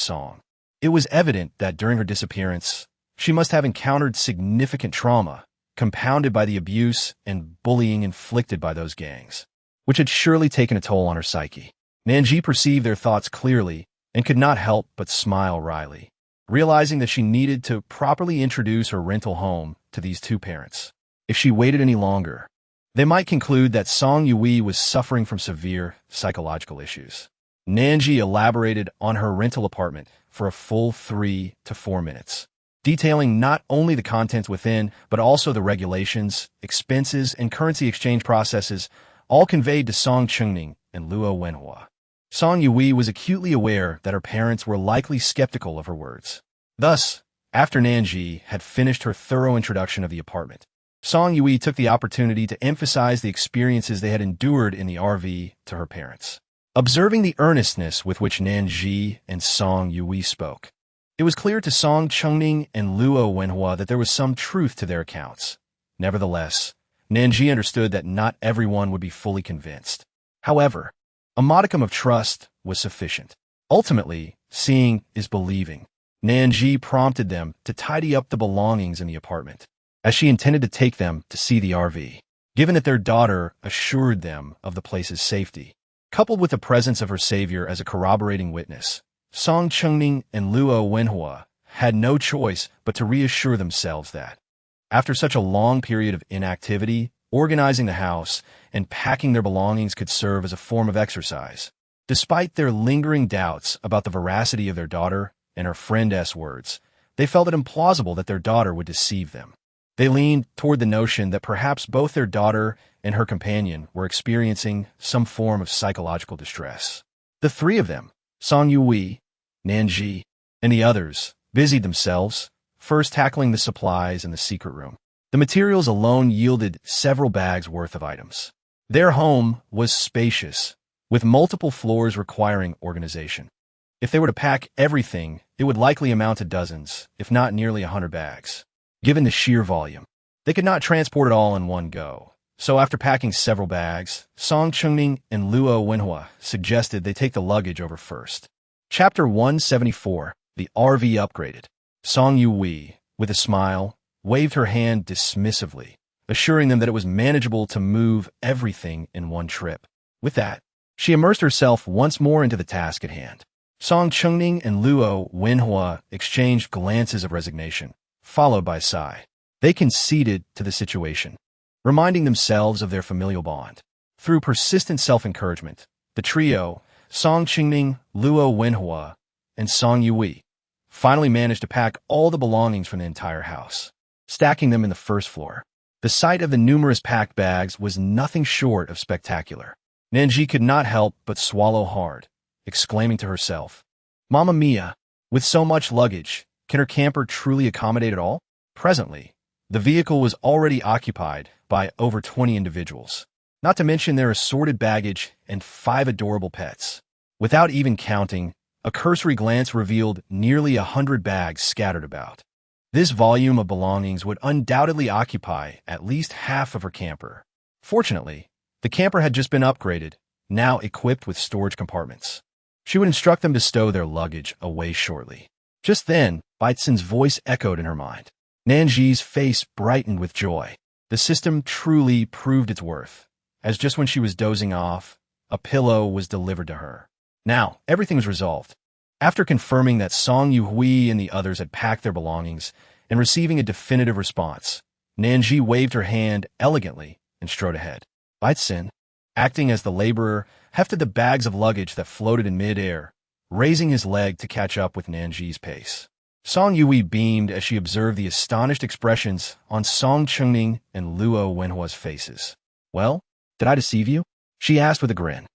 It was evident that during her disappearance, she must have encountered significant trauma, compounded by the abuse and bullying inflicted by those gangs, which had surely taken a toll on her psyche. Nan Zhi perceived their thoughts clearly and could not help but smile wryly, realizing that she needed to properly introduce her rental home to these two parents. If she waited any longer, they might conclude that Song Yui was suffering from severe psychological issues. Nan Zhi elaborated on her rental apartment for a full 3 to 4 minutes, detailing not only the contents within, but also the regulations, expenses, and currency exchange processes, all conveyed to Song Chengning and Luo Wenhua. Song Yui was acutely aware that her parents were likely skeptical of her words. Thus, after Nan Zhi had finished her thorough introduction of the apartment, Song Yui took the opportunity to emphasize the experiences they had endured in the RV to her parents. Observing the earnestness with which Nan Zhi and Song Yui spoke, it was clear to Song Chengning and Luo Wenhua that there was some truth to their accounts. Nevertheless, Nan Zhi understood that not everyone would be fully convinced. However, a modicum of trust was sufficient. Ultimately, seeing is believing. Nan Zhi prompted them to tidy up the belongings in the apartment, as she intended to take them to see the RV. Given that their daughter assured them of the place's safety, coupled with the presence of her savior as a corroborating witness, Song Chengning and Luo Wenhua had no choice but to reassure themselves that, after such a long period of inactivity, organizing the house and packing their belongings could serve as a form of exercise. Despite their lingering doubts about the veracity of their daughter and her friend's words, they felt it implausible that their daughter would deceive them. They leaned toward the notion that perhaps both their daughter and her companion were experiencing some form of psychological distress. The three of them, Song Yui, Nan Zhi, and the others, busied themselves, first tackling the supplies in the secret room. The materials alone yielded several bags worth of items. Their home was spacious, with multiple floors requiring organization. If they were to pack everything, it would likely amount to dozens, if not nearly 100 bags. Given the sheer volume, they could not transport it all in one go. So after packing several bags, Song Chengning and Luo Wenhua suggested they take the luggage over first. Chapter 174, The RV Upgraded. Song Yui, with a smile, waved her hand dismissively, assuring them that it was manageable to move everything in one trip. With that, she immersed herself once more into the task at hand. Song Chengning and Luo Wenhua exchanged glances of resignation, followed by a sigh. They conceded to the situation, reminding themselves of their familial bond. Through persistent self-encouragement, the trio, Song Chengning, Luo Wenhua, and Song Yui, finally managed to pack all the belongings from the entire house, stacking them in the first floor. The sight of the numerous packed bags was nothing short of spectacular. Nan Zhi could not help but swallow hard, exclaiming to herself, "Mamma mia! With so much luggage, can her camper truly accommodate it all?" Presently, the vehicle was already occupied by over 20 individuals, not to mention their assorted baggage and 5 adorable pets. Without even counting, a cursory glance revealed nearly 100 bags scattered about. This volume of belongings would undoubtedly occupy at least half of her camper. Fortunately, the camper had just been upgraded, now equipped with storage compartments. She would instruct them to stow their luggage away shortly. Just then, Baitsen's voice echoed in her mind. Nan Zhi's face brightened with joy. The system truly proved its worth, as just when she was dozing off, a pillow was delivered to her. Now, everything was resolved. After confirming that Song Yui and the others had packed their belongings and receiving a definitive response, Nan Zhi waved her hand elegantly and strode ahead. Baitsen, acting as the laborer, hefted the bags of luggage that floated in mid-air, raising his leg to catch up with Nan Zhi's pace. Song Yui beamed as she observed the astonished expressions on Song Chengning and Luo Wenhua's faces. "Well, did I deceive you?" she asked with a grin.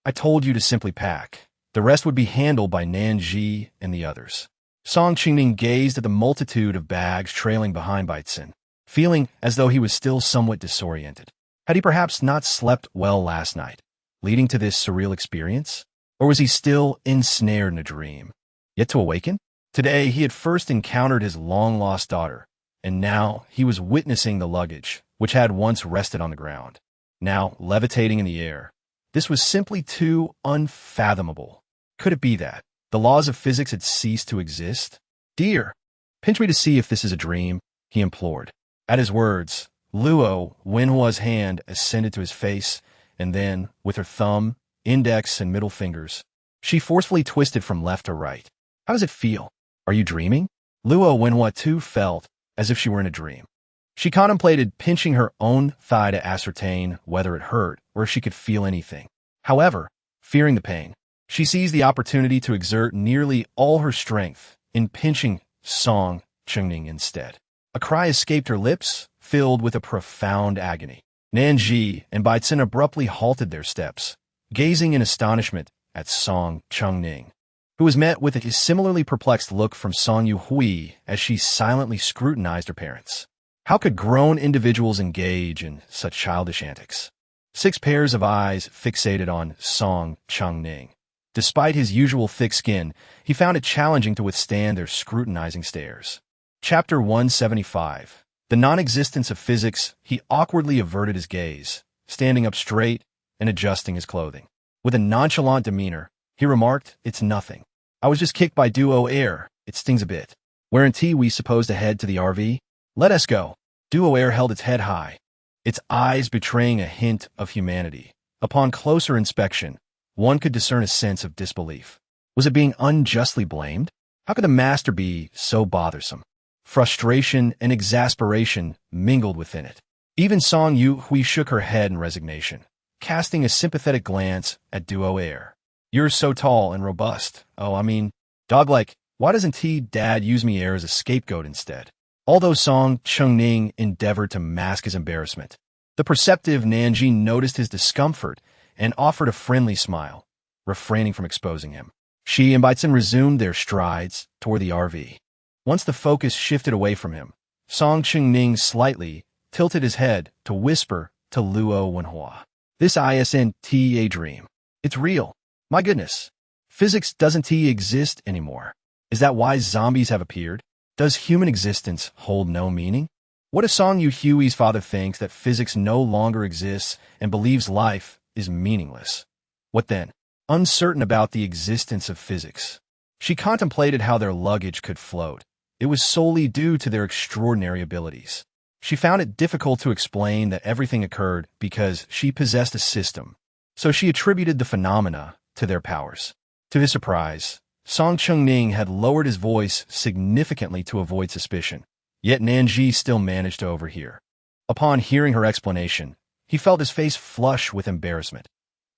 "I told you to simply pack. The rest would be handled by Nan Zhi and the others." Song Chengning gazed at the multitude of bags trailing behind Baitsen, feeling as though he was still somewhat disoriented. Had he perhaps not slept well last night, leading to this surreal experience? Or was he still ensnared in a dream, yet to awaken? Today, he had first encountered his long-lost daughter, and now he was witnessing the luggage, which had once rested on the ground, now levitating in the air. This was simply too unfathomable. Could it be that the laws of physics had ceased to exist? "Dear, pinch me to see if this is a dream," he implored. At his words, Luo Wenhua's hand ascended to his face, and then, with her thumb, index, and middle fingers, she forcefully twisted from left to right. "How does it feel? Are you dreaming?" Luo Wenhua too felt as if she were in a dream. She contemplated pinching her own thigh to ascertain whether it hurt or if she could feel anything. However, fearing the pain, she seized the opportunity to exert nearly all her strength in pinching Song Chengning instead. A cry escaped her lips, filled with a profound agony. Nan Zhi and Baitsen abruptly halted their steps, gazing in astonishment at Song Chengning, who was met with a similarly perplexed look from Song Yui as she silently scrutinized her parents. How could grown individuals engage in such childish antics? 6 pairs of eyes fixated on Song Chengning. Despite his usual thick skin, he found it challenging to withstand their scrutinizing stares. Chapter 175. The non-existence of physics. He awkwardly averted his gaze, standing up straight and adjusting his clothing. With a nonchalant demeanor, He remarked, "It's nothing. I was just kicked by duo air. It stings a bit. Weren't we supposed to head to the RV? Let us go." Duo air held its head high, its eyes betraying a hint of humanity. Upon closer inspection, one could discern a sense of disbelief. Was it being unjustly blamed? How could the master be so bothersome? Frustration and exasperation mingled within it. Even Song Yu-hui shook her head in resignation, casting a sympathetic glance at Duo Air. "You're so tall and robust. Oh, I mean, dog-like, why doesn't Dad use me air as a scapegoat instead?" Although Song Chengning endeavored to mask his embarrassment, the perceptive Nan Zhi noticed his discomfort and offered a friendly smile, refraining from exposing him. She and Baitsun resumed their strides toward the RV. Once the focus shifted away from him, Song Chengning slightly tilted his head to whisper to Luo Wenhua, "This isn't a dream. It's real. My goodness. Physics doesn't exist anymore. Is that why zombies have appeared? Does human existence hold no meaning? What if Song Yu-hui's father thinks that physics no longer exists and believes life is meaningless? What then?" Uncertain about the existence of physics, she contemplated how their luggage could float. It was solely due to their extraordinary abilities. She found it difficult to explain that everything occurred because she possessed a system, so she attributed the phenomena to their powers. To his surprise, Song Chengning had lowered his voice significantly to avoid suspicion, yet Nan Zhi still managed to overhear. Upon hearing her explanation, he felt his face flush with embarrassment.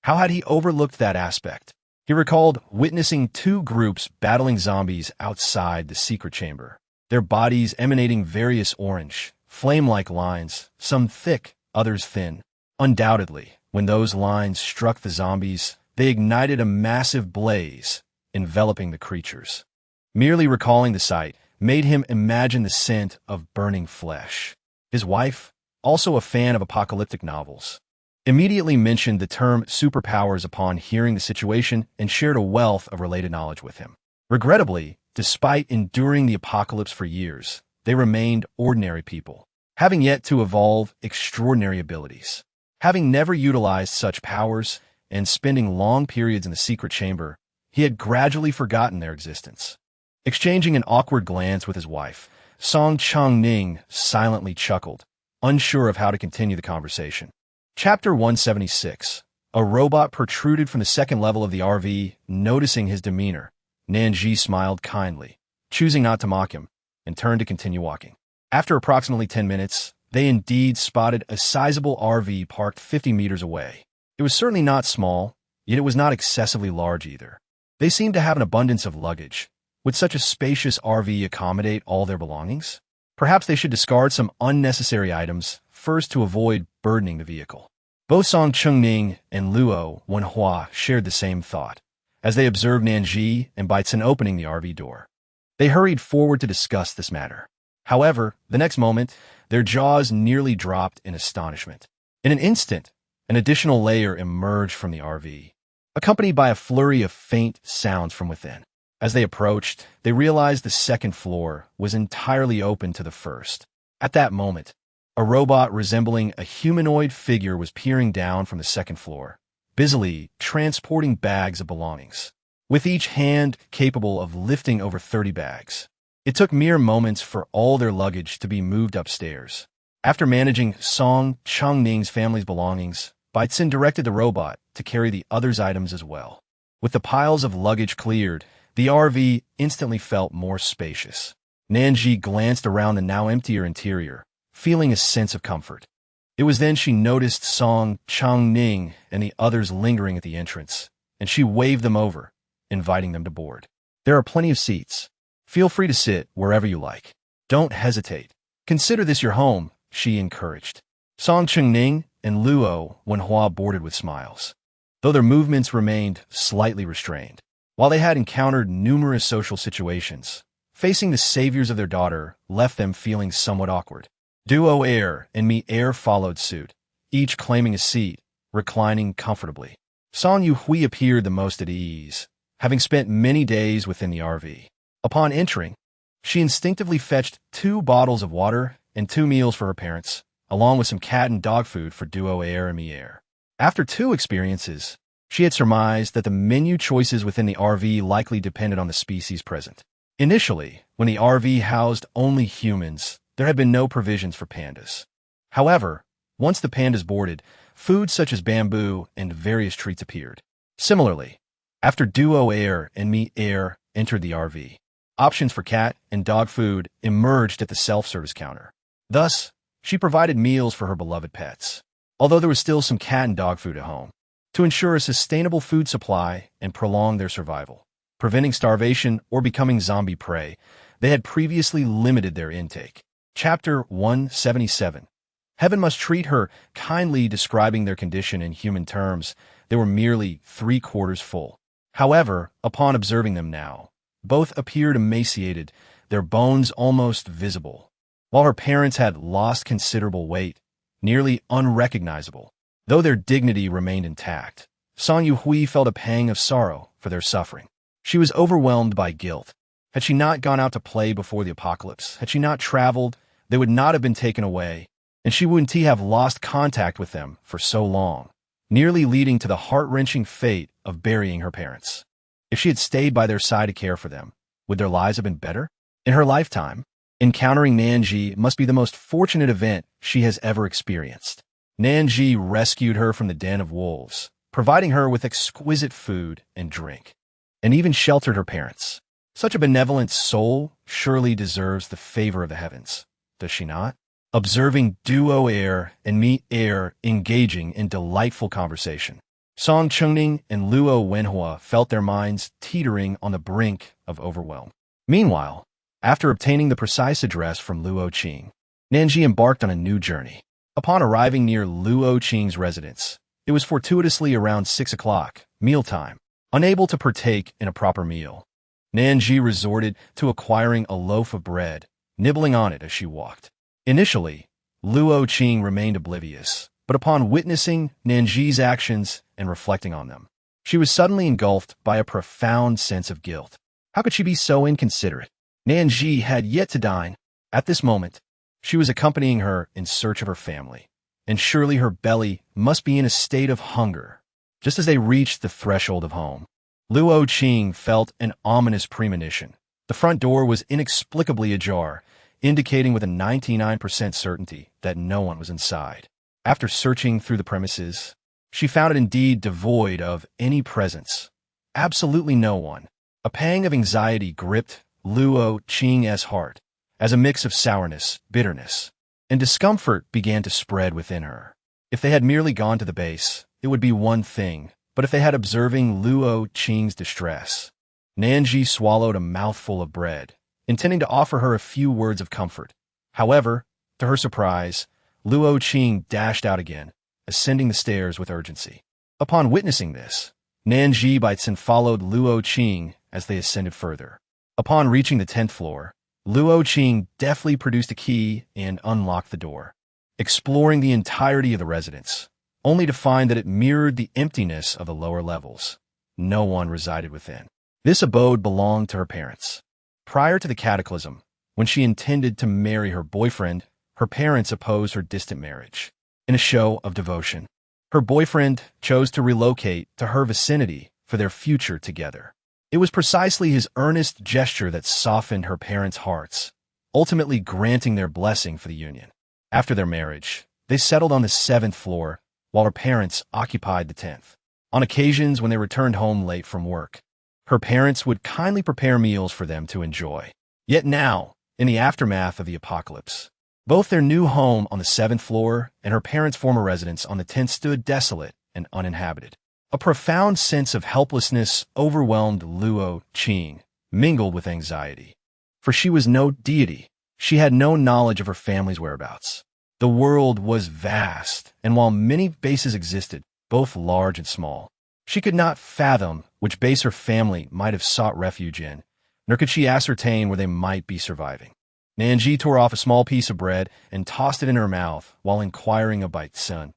How had he overlooked that aspect? He recalled witnessing two groups battling zombies outside the secret chamber, their bodies emanating various orange, flame-like lines, some thick, others thin. Undoubtedly, when those lines struck the zombies, they ignited a massive blaze, enveloping the creatures. Merely recalling the sight made him imagine the scent of burning flesh. His wife, also a fan of apocalyptic novels, immediately mentioned the term superpowers upon hearing the situation and shared a wealth of related knowledge with him. Regrettably, despite enduring the apocalypse for years, they remained ordinary people, having yet to evolve extraordinary abilities. Having never utilized such powers and spending long periods in the secret chamber, he had gradually forgotten their existence. Exchanging an awkward glance with his wife, Song Chengning silently chuckled, unsure of how to continue the conversation. Chapter 176. A robot protruded from the second level of the RV, noticing his demeanor. Nan Zhi smiled kindly, choosing not to mock him, and turned to continue walking. After approximately 10 minutes, they indeed spotted a sizable RV parked 50 meters away. It was certainly not small, yet it was not excessively large either. They seemed to have an abundance of luggage. Would such a spacious RV accommodate all their belongings? Perhaps they should discard some unnecessary items first to avoid burdening the vehicle. Both Song Chengning and Luo Wenhua shared the same thought, as they observed Nan Zhi and Baitsun opening the RV door. They hurried forward to discuss this matter. However, the next moment, their jaws nearly dropped in astonishment. In an instant, an additional layer emerged from the RV, accompanied by a flurry of faint sounds from within. As they approached, they realized the second floor was entirely open to the first. At that moment, a robot resembling a humanoid figure was peering down from the second floor, busily transporting bags of belongings, with each hand capable of lifting over 30 bags. It took mere moments for all their luggage to be moved upstairs. After managing Song Chengning's family's belongings, Baitsun directed the robot to carry the others' items as well. With the piles of luggage cleared, the RV instantly felt more spacious. Nan Zhi glanced around the now emptier interior, feeling a sense of comfort. It was then she noticed Song Chengning and the others lingering at the entrance, and she waved them over, inviting them to board. "There are plenty of seats. Feel free to sit wherever you like. Don't hesitate. Consider this your home," she encouraged. Song Chengning and Luo Wenhua boarded with smiles, though their movements remained slightly restrained. While they had encountered numerous social situations, facing the saviors of their daughter left them feeling somewhat awkward. Duo Air and Me Air followed suit, each claiming a seat, reclining comfortably. Song Yu-hui appeared the most at ease, having spent many days within the RV. Upon entering, she instinctively fetched 2 bottles of water and 2 meals for her parents, along with some cat and dog food for Duo Air and Me Air. After 2 experiences, She had surmised that the menu choices within the RV likely depended on the species present. Initially, when the RV housed only humans, there had been no provisions for pandas. However, once the pandas boarded, foods such as bamboo and various treats appeared. Similarly, after duo air and meat air entered the RV, options for cat and dog food emerged at the self-service counter. Thus, she provided meals for her beloved pets, although there was still some cat and dog food at home, to ensure a sustainable food supply and prolong their survival. Preventing starvation or becoming zombie prey, they had previously limited their intake. Chapter 177. Heaven must treat her kindly, describing their condition in human terms. They were merely 3/4 full. However, upon observing them now, both appeared emaciated, their bones almost visible, while her parents had lost considerable weight, nearly unrecognizable. Though their dignity remained intact, Song Yuhui felt a pang of sorrow for their suffering. She was overwhelmed by guilt. Had she not gone out to play before the apocalypse, had she not traveled, they would not have been taken away, and she wouldn't have lost contact with them for so long, nearly leading to the heart-wrenching fate of burying her parents. If she had stayed by their side to care for them, would their lives have been better? In her lifetime, encountering Nan Zhi must be the most fortunate event she has ever experienced. Nan Zhi rescued her from the den of wolves, providing her with exquisite food and drink, and even sheltered her parents. Such a benevolent soul surely deserves the favor of the heavens, does she not? Observing duo air and meat air engaging in delightful conversation, Song Chengning and Luo Wenhua felt their minds teetering on the brink of overwhelm. Meanwhile, after obtaining the precise address from Luo Qing, Nan Zhi embarked on a new journey. Upon arriving near Luo Qing's residence, it was fortuitously around 6 o'clock, mealtime. Unable to partake in a proper meal, Nan Zhi resorted to acquiring a loaf of bread, nibbling on it as she walked. Initially, Luo Qing remained oblivious, but upon witnessing Nan Zhi's actions and reflecting on them, she was suddenly engulfed by a profound sense of guilt. How could she be so inconsiderate? Nan Zhi had yet to dine. At this moment, she was accompanying her in search of her family, and surely her belly must be in a state of hunger. Just as they reached the threshold of home, Luo Qing felt an ominous premonition. The front door was inexplicably ajar, indicating with a 99% certainty that no one was inside. After searching through the premises, she found it indeed devoid of any presence. Absolutely no one. A pang of anxiety gripped Luo Qing's heart, as a mix of sourness, bitterness, and discomfort began to spread within her. If they had merely gone to the base, it would be one thing, but if they had observing Luo Qing's distress, Nan Zhi swallowed a mouthful of bread, intending to offer her a few words of comfort. However, to her surprise, Luo Qing dashed out again, ascending the stairs with urgency. Upon witnessing this, Nan Zhi Baitzen followed Luo Qing as they ascended further. Upon reaching the 10th floor, Luo Qing deftly produced a key and unlocked the door, exploring the entirety of the residence, only to find that it mirrored the emptiness of the lower levels. No one resided within. This abode belonged to her parents. Prior to the cataclysm, when she intended to marry her boyfriend, her parents opposed her distant marriage. In a show of devotion, her boyfriend chose to relocate to her vicinity for their future together. It was precisely his earnest gesture that softened her parents' hearts, ultimately granting their blessing for the union. After their marriage, they settled on the 7th floor, while her parents occupied the 10th. On occasions when they returned home late from work, her parents would kindly prepare meals for them to enjoy. Yet now, in the aftermath of the apocalypse, both their new home on the 7th floor and her parents' former residence on the 10th stood desolate and uninhabited. A profound sense of helplessness overwhelmed Luo Qing, mingled with anxiety. For she was no deity. She had no knowledge of her family's whereabouts. The world was vast, and while many bases existed, both large and small, she could not fathom which base her family might have sought refuge in, nor could she ascertain where they might be surviving. Nan Zhi tore off a small piece of bread and tossed it in her mouth while inquiring of Baitzen,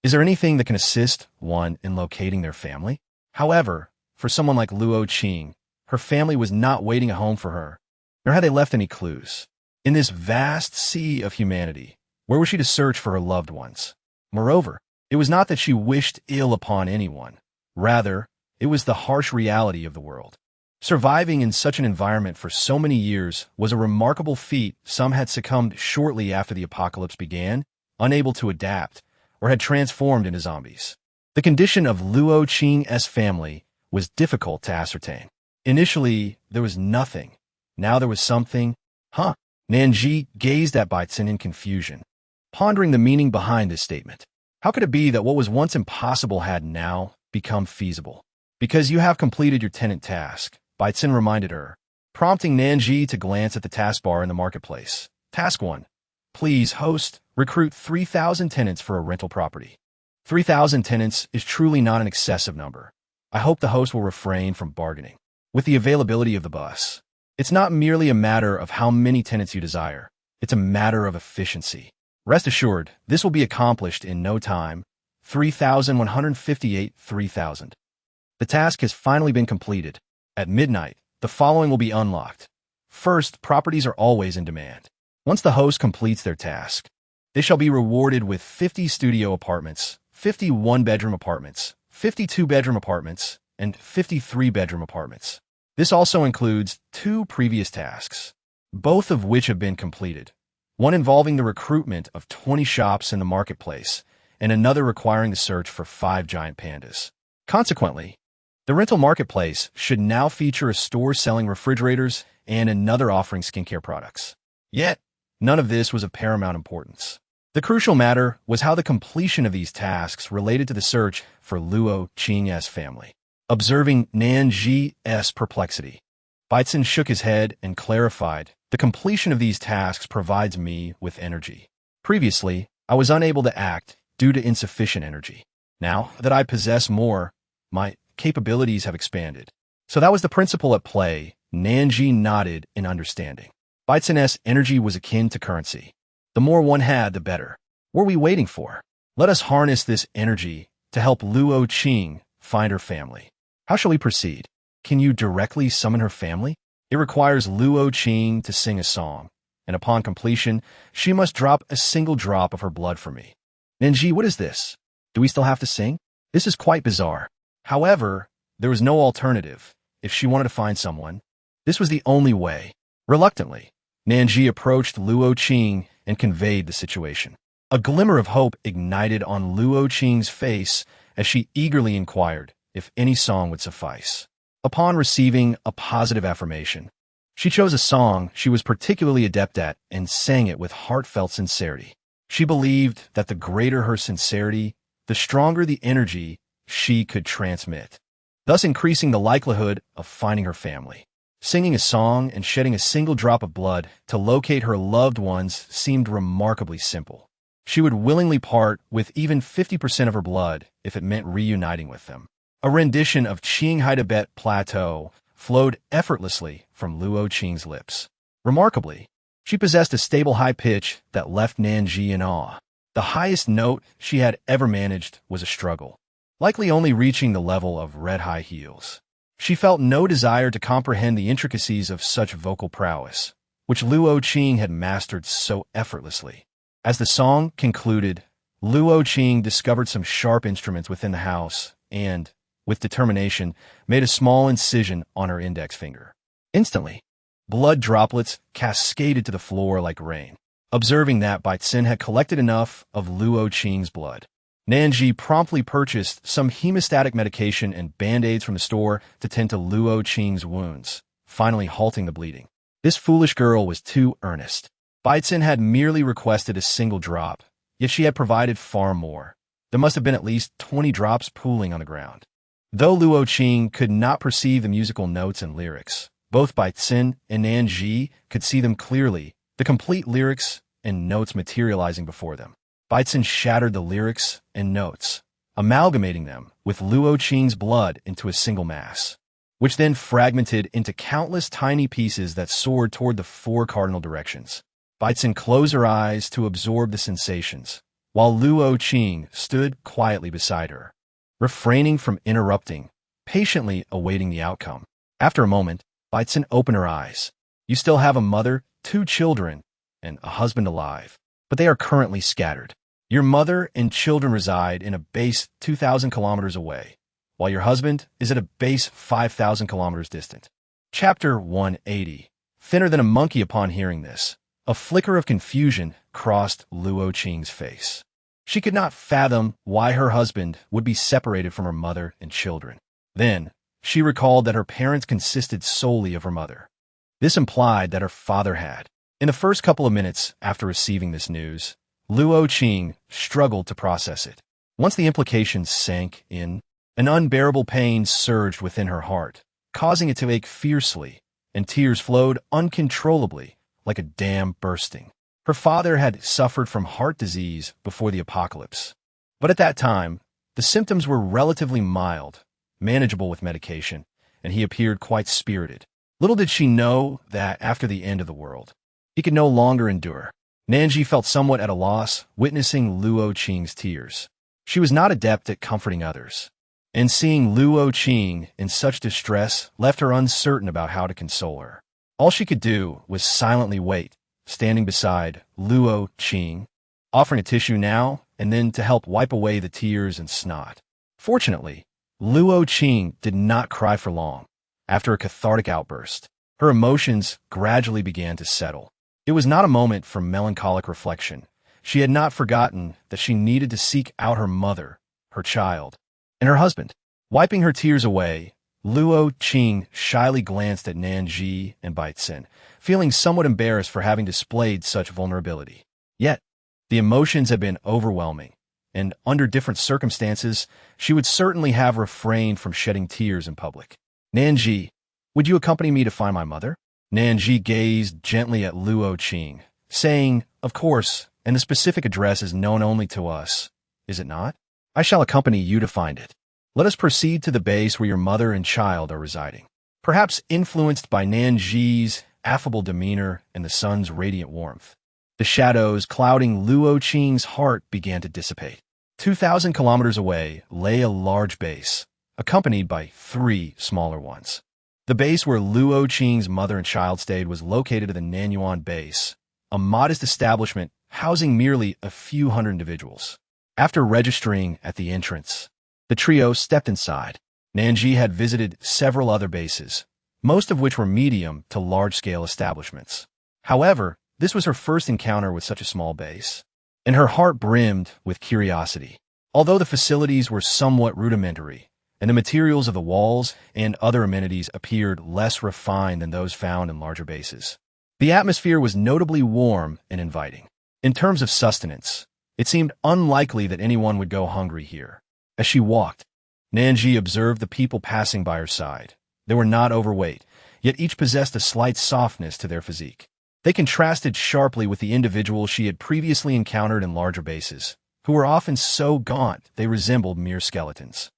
is there anything that can assist one in locating their family? However, for someone like Luo Qing, her family was not waiting a home for her, nor had they left any clues. In this vast sea of humanity, where was she to search for her loved ones? Moreover, it was not that she wished ill upon anyone. Rather, it was the harsh reality of the world. Surviving in such an environment for so many years was a remarkable feat. Some had succumbed shortly after the apocalypse began, unable to adapt, or had transformed into zombies. The condition of Luo Qing's family was difficult to ascertain. Initially, there was nothing. Now there was something. Huh? Nan Zhi gazed at Baitzen in confusion, pondering the meaning behind this statement. How could it be that what was once impossible had now become feasible? Because you have completed your tenant task, Baitzen reminded her, prompting Nan Zhi to glance at the taskbar in the marketplace. Task 1. Please, host, recruit 3,000 tenants for a rental property. 3,000 tenants is truly not an excessive number. I hope the host will refrain from bargaining with the availability of the bus. It's not merely a matter of how many tenants you desire. It's a matter of efficiency. Rest assured, this will be accomplished in no time. 3,158 3,000. The task has finally been completed. At midnight, the following will be unlocked. First, properties are always in demand. Once the host completes their task, they shall be rewarded with 50 studio apartments, 50 one-bedroom apartments, 50 two-bedroom apartments, and 50 three-bedroom apartments. This also includes 2 previous tasks, both of which have been completed. One involving the recruitment of 20 shops in the marketplace, and another requiring the search for 5 giant pandas. Consequently, the rental marketplace should now feature a store selling refrigerators and another offering skincare products. Yet, none of this was of paramount importance. The crucial matter was how the completion of these tasks related to the search for Luo Qing's family. Observing Nan Zhi's perplexity, Baitzen shook his head and clarified, the completion of these tasks provides me with energy. Previously, I was unable to act due to insufficient energy. Now that I possess more, my capabilities have expanded. So that was the principle at play. Nan Zhi nodded in understanding. Baitzen's energy was akin to currency. The more one had, the better. What are we waiting for? Let us harness this energy to help Luo Qing find her family. How shall we proceed? Can you directly summon her family? It requires Luo Qing to sing a song, and upon completion, she must drop a single drop of her blood for me. Nan Zhi, what is this? Do we still have to sing? This is quite bizarre. However, there was no alternative. If she wanted to find someone, this was the only way. Reluctantly, Nan Zhi approached Luo Qing and conveyed the situation. A glimmer of hope ignited on Luo Qing's face as she eagerly inquired if any song would suffice. Upon receiving a positive affirmation, she chose a song she was particularly adept at and sang it with heartfelt sincerity. She believed that the greater her sincerity, the stronger the energy she could transmit, thus increasing the likelihood of finding her family. Singing a song and shedding a single drop of blood to locate her loved ones seemed remarkably simple. She would willingly part with even 50% of her blood if it meant reuniting with them. A rendition of Qinghai Tibet Plateau flowed effortlessly from Luo Qing's lips. Remarkably, she possessed a stable high pitch that left Nan Zhi in awe. The highest note she had ever managed was a struggle, likely only reaching the level of red high heels. She felt no desire to comprehend the intricacies of such vocal prowess, which Luo Qing had mastered so effortlessly. As the song concluded, Luo Qing discovered some sharp instruments within the house and, with determination, made a small incision on her index finger. Instantly, blood droplets cascaded to the floor like rain. Observing that Baitzen had collected enough of Luo Qing's blood, Nan Zhi promptly purchased some hemostatic medication and band-aids from the store to tend to Luo Qing's wounds, finally halting the bleeding. This foolish girl was too earnest. Baitzen had merely requested a single drop, yet she had provided far more. There must have been at least 20 drops pooling on the ground. Though Luo Qing could not perceive the musical notes and lyrics, both Baitzen and Nan Zhi could see them clearly, the complete lyrics and notes materializing before them. Baitzen shattered the lyrics and notes, amalgamating them with Luo Qing's blood into a single mass, which then fragmented into countless tiny pieces that soared toward the 4 cardinal directions. Baitzen closed her eyes to absorb the sensations, while Luo Qing stood quietly beside her, refraining from interrupting, patiently awaiting the outcome. After a moment, Baitzen opened her eyes. You still have a mother, 2 children, and a husband alive, but they are currently scattered. Your mother and children reside in a base 2,000 kilometers away. while your husband is at a base 5,000 kilometers distant. Chapter 180. Thinner than a monkey. Upon hearing this, a flicker of confusion crossed Luo Qing's face. She could not fathom why her husband would be separated from her mother and children. Then, she recalled that her parents consisted solely of her mother. This implied that her father had. In the first couple of minutes after receiving this news, Luo Qing struggled to process it. Once the implications sank in, an unbearable pain surged within her heart, causing it to ache fiercely, and tears flowed uncontrollably, like a dam bursting. Her father had suffered from heart disease before the apocalypse. But at that time, the symptoms were relatively mild, manageable with medication, and he appeared quite spirited. Little did she know that after the end of the world, he could no longer endure. Nan Zhi felt somewhat at a loss, witnessing Luo Qing's tears. She was not adept at comforting others, and seeing Luo Qing in such distress left her uncertain about how to console her. All she could do was silently wait, standing beside Luo Qing, offering a tissue now and then to help wipe away the tears and snot. Fortunately, Luo Qing did not cry for long. After a cathartic outburst, her emotions gradually began to settle. It was not a moment for melancholic reflection. She had not forgotten that she needed to seek out her mother, her child, and her husband. Wiping her tears away, Luo Qing shyly glanced at Nan Zhi and Baitsen, feeling somewhat embarrassed for having displayed such vulnerability. Yet, the emotions had been overwhelming, and under different circumstances, she would certainly have refrained from shedding tears in public. Nan Zhi, would you accompany me to find my mother? Nan Zhi gazed gently at Luo Qing, saying, of course, and the specific address is known only to us, is it not? I shall accompany you to find it. Let us proceed to the base where your mother and child are residing. Perhaps influenced by Nan Zhi's affable demeanor and the sun's radiant warmth, the shadows clouding Luo Qing's heart began to dissipate. 2,000 kilometers away lay a large base, accompanied by 3 smaller ones. The base where Luo Qing's mother and child stayed was located at the Nanyuan base, a modest establishment housing merely a few hundred individuals. After registering at the entrance, the trio stepped inside. Nan Zhi had visited several other bases, most of which were medium to large-scale establishments. However, this was her first encounter with such a small base, and her heart brimmed with curiosity. Although the facilities were somewhat rudimentary, and the materials of the walls and other amenities appeared less refined than those found in larger bases, the atmosphere was notably warm and inviting. In terms of sustenance, it seemed unlikely that anyone would go hungry here. As she walked, Nan Zhi observed the people passing by her side. They were not overweight, yet each possessed a slight softness to their physique. They contrasted sharply with the individuals she had previously encountered in larger bases, who were often so gaunt they resembled mere skeletons.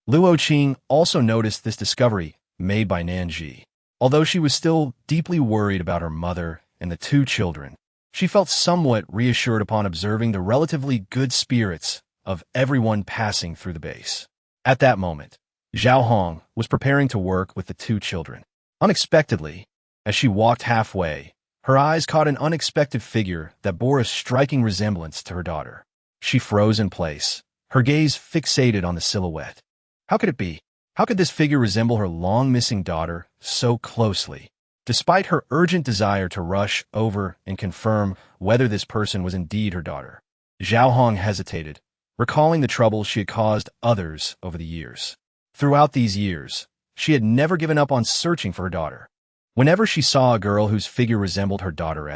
Luo Qing also noticed this discovery made by Nan Zhi. Although she was still deeply worried about her mother and the 2 children, she felt somewhat reassured upon observing the relatively good spirits of everyone passing through the base. At that moment, Zhao Hong was preparing to work with the 2 children. Unexpectedly, as she walked halfway, her eyes caught an unexpected figure that bore a striking resemblance to her daughter. She froze in place, her gaze fixated on the silhouette. How could it be? How could this figure resemble her long-missing daughter so closely? Despite her urgent desire to rush over and confirm whether this person was indeed her daughter, Zhao Hong hesitated, recalling the trouble she had caused others over the years. Throughout these years, she had never given up on searching for her daughter. Whenever she saw a girl whose figure resembled her daughter,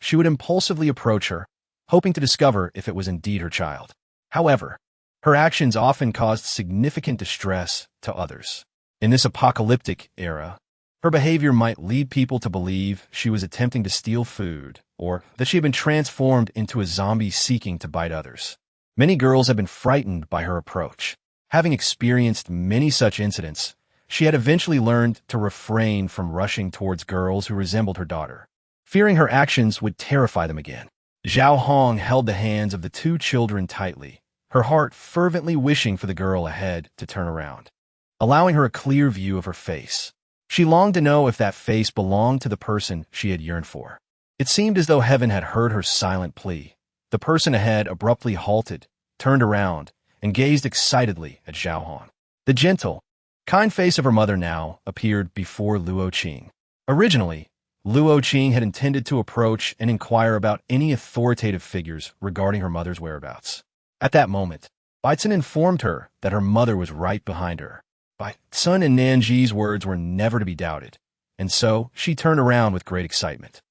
she would impulsively approach her, hoping to discover if it was indeed her child. However, her actions often caused significant distress to others. In this apocalyptic era, her behavior might lead people to believe she was attempting to steal food, or that she had been transformed into a zombie seeking to bite others. Many girls had been frightened by her approach. Having experienced many such incidents, she had eventually learned to refrain from rushing towards girls who resembled her daughter, fearing her actions would terrify them again. Zhao Hong held the hands of the 2 children tightly, her heart fervently wishing for the girl ahead to turn around, allowing her a clear view of her face. She longed to know if that face belonged to the person she had yearned for. It seemed as though heaven had heard her silent plea. The person ahead abruptly halted, turned around, and gazed excitedly at Zhao Hong. The gentle, kind face of her mother now appeared before Luo Qing. Originally, Luo Qing had intended to approach and inquire about any authoritative figures regarding her mother's whereabouts. At that moment, Baichen informed her that her mother was right behind her. Baichen and Nan Zhi's words were never to be doubted, and so she turned around with great excitement.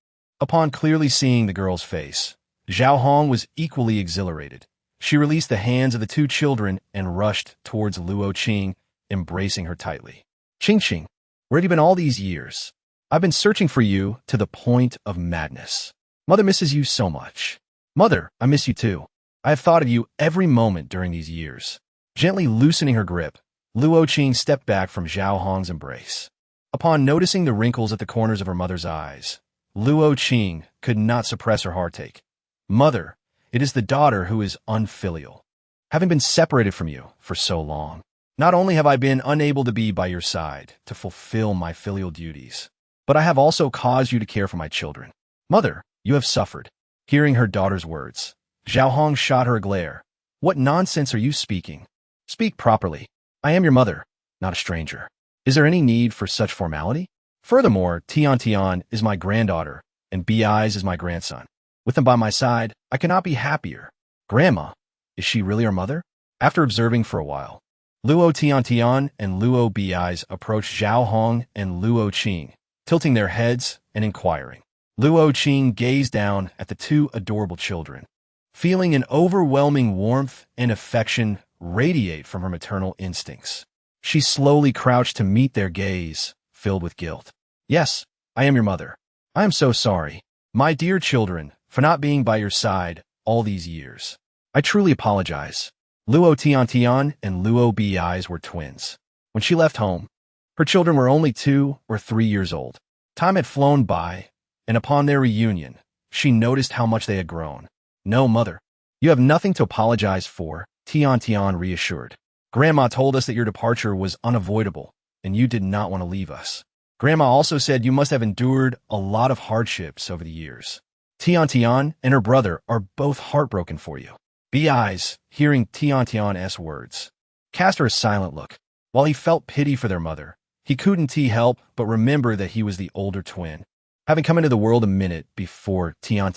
Upon clearly seeing the girl's face, Zhao Hong was equally exhilarated. She released the hands of the two children and rushed towards Luo Qing, embracing her tightly. Qing, where have you been all these years? I've been searching for you to the point of madness. Mother misses you so much. Mother, I miss you too. I have thought of you every moment during these years. Gently loosening her grip, Luo Qing stepped back from Zhao Hong's embrace. Upon noticing the wrinkles at the corners of her mother's eyes, Luo Qing could not suppress her heartache. Mother, it is the daughter who is unfilial. Having been separated from you for so long, not only have I been unable to be by your side to fulfill my filial duties, but I have also caused you to care for my children. Mother, you have suffered. Hearing her daughter's words, Zhao Hong shot her a glare. What nonsense are you speaking? Speak properly. I am your mother, not a stranger. Is there any need for such formality? Furthermore, Tian is my granddaughter, and Bi's is my grandson. With them by my side, I cannot be happier. Grandma, is she really our mother? After observing for a while, Luo Tian and Luo Bi's approached Zhao Hong and Luo Qing, tilting their heads and inquiring. Luo Qing gazed down at the two adorable children, feeling an overwhelming warmth and affection radiate from her maternal instincts. She slowly crouched to meet their gaze, filled with guilt. Yes, I am your mother. I am so sorry, my dear children, for not being by your side all these years. I truly apologize. Luo Tian and Luo Bi's were twins. When she left home, her children were only 2 or 3 years old. Time had flown by, and upon their reunion, she noticed how much they had grown. No, mother, you have nothing to apologize for, Tian reassured. Grandma told us that your departure was unavoidable, and you did not want to leave us. Grandma also said you must have endured a lot of hardships over the years. Tian and her brother are both heartbroken for you. Bi's, hearing Tian's words, cast her a silent look. While he felt pity for their mother, he couldn't help but remember that he was the older twin, having come into the world a minute before Tian.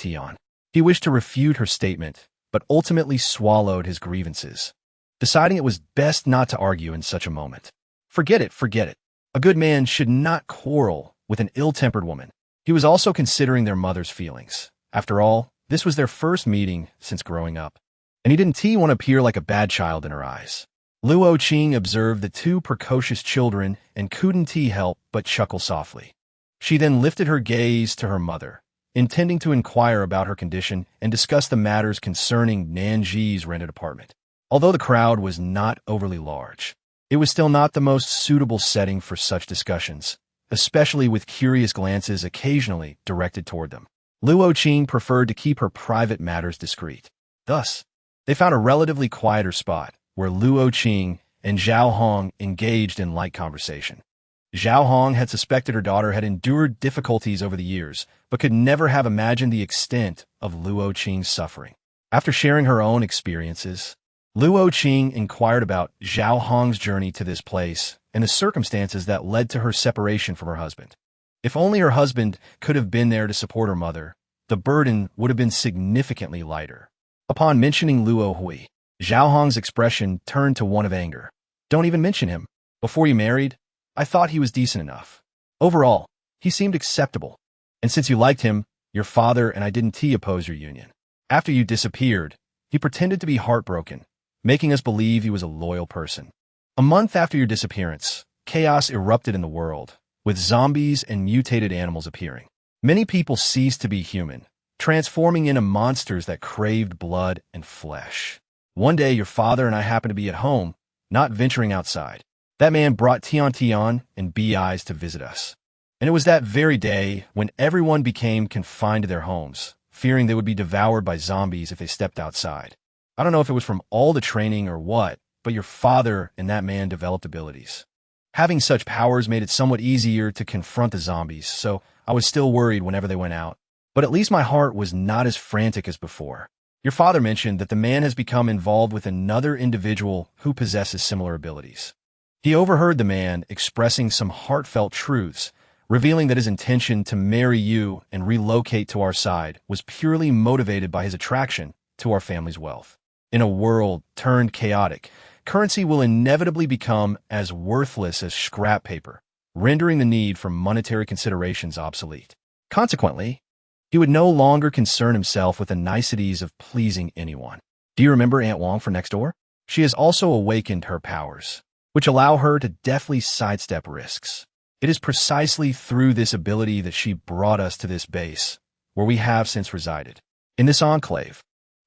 He wished to refute her statement, but ultimately swallowed his grievances, deciding it was best not to argue in such a moment. Forget it. A good man should not quarrel with an ill-tempered woman. He was also considering their mother's feelings. After all, this was their first meeting since growing up, and he didn't want to appear like a bad child in her eyes. Luo Qing observed the two precocious children and couldn't help but chuckle softly. She then lifted her gaze to her mother, intending to inquire about her condition and discuss the matters concerning Nan Zhi's rented apartment. Although the crowd was not overly large, it was still not the most suitable setting for such discussions, especially with curious glances occasionally directed toward them. Luo Qing preferred to keep her private matters discreet. Thus, they found a relatively quieter spot where Luo Qing and Zhao Hong engaged in light conversation. Zhao Hong had suspected her daughter had endured difficulties over the years, but could never have imagined the extent of Luo Qing's suffering. After sharing her own experiences, Luo Qing inquired about Zhao Hong's journey to this place and the circumstances that led to her separation from her husband. If only her husband could have been there to support her mother, the burden would have been significantly lighter. Upon mentioning Luo Hui, Zhao Hong's expression turned to one of anger. Don't even mention him. Before you married, I thought he was decent enough. Overall, he seemed acceptable. And since you liked him, your father and I didn't oppose your union. After you disappeared, he pretended to be heartbroken, making us believe he was a loyal person. A month after your disappearance, chaos erupted in the world, with zombies and mutated animals appearing. Many people ceased to be human, transforming into monsters that craved blood and flesh. One day, your father and I happened to be at home, not venturing outside. That man brought Tian and Bi's to visit us. And it was that very day when everyone became confined to their homes, fearing they would be devoured by zombies if they stepped outside. I don't know if it was from all the training or what, but your father and that man developed abilities. Having such powers made it somewhat easier to confront the zombies, so I was still worried whenever they went out. But at least my heart was not as frantic as before. Your father mentioned that the man has become involved with another individual who possesses similar abilities. He overheard the man expressing some heartfelt truths, revealing that his intention to marry you and relocate to our side was purely motivated by his attraction to our family's wealth. In a world turned chaotic, currency will inevitably become as worthless as scrap paper, rendering the need for monetary considerations obsolete. Consequently, he would no longer concern himself with the niceties of pleasing anyone. Do you remember Aunt Wong from next door? She has also awakened her powers, which allow her to deftly sidestep risks. It is precisely through this ability that she brought us to this base, where we have since resided. In this enclave,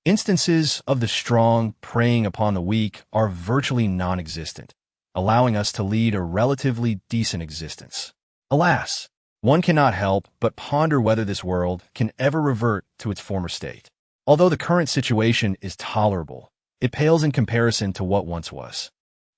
instances of the strong preying upon the weak are virtually non-existent, allowing us to lead a relatively decent existence. Alas, one cannot help but ponder whether this world can ever revert to its former state. Although the current situation is tolerable, it pales in comparison to what once was.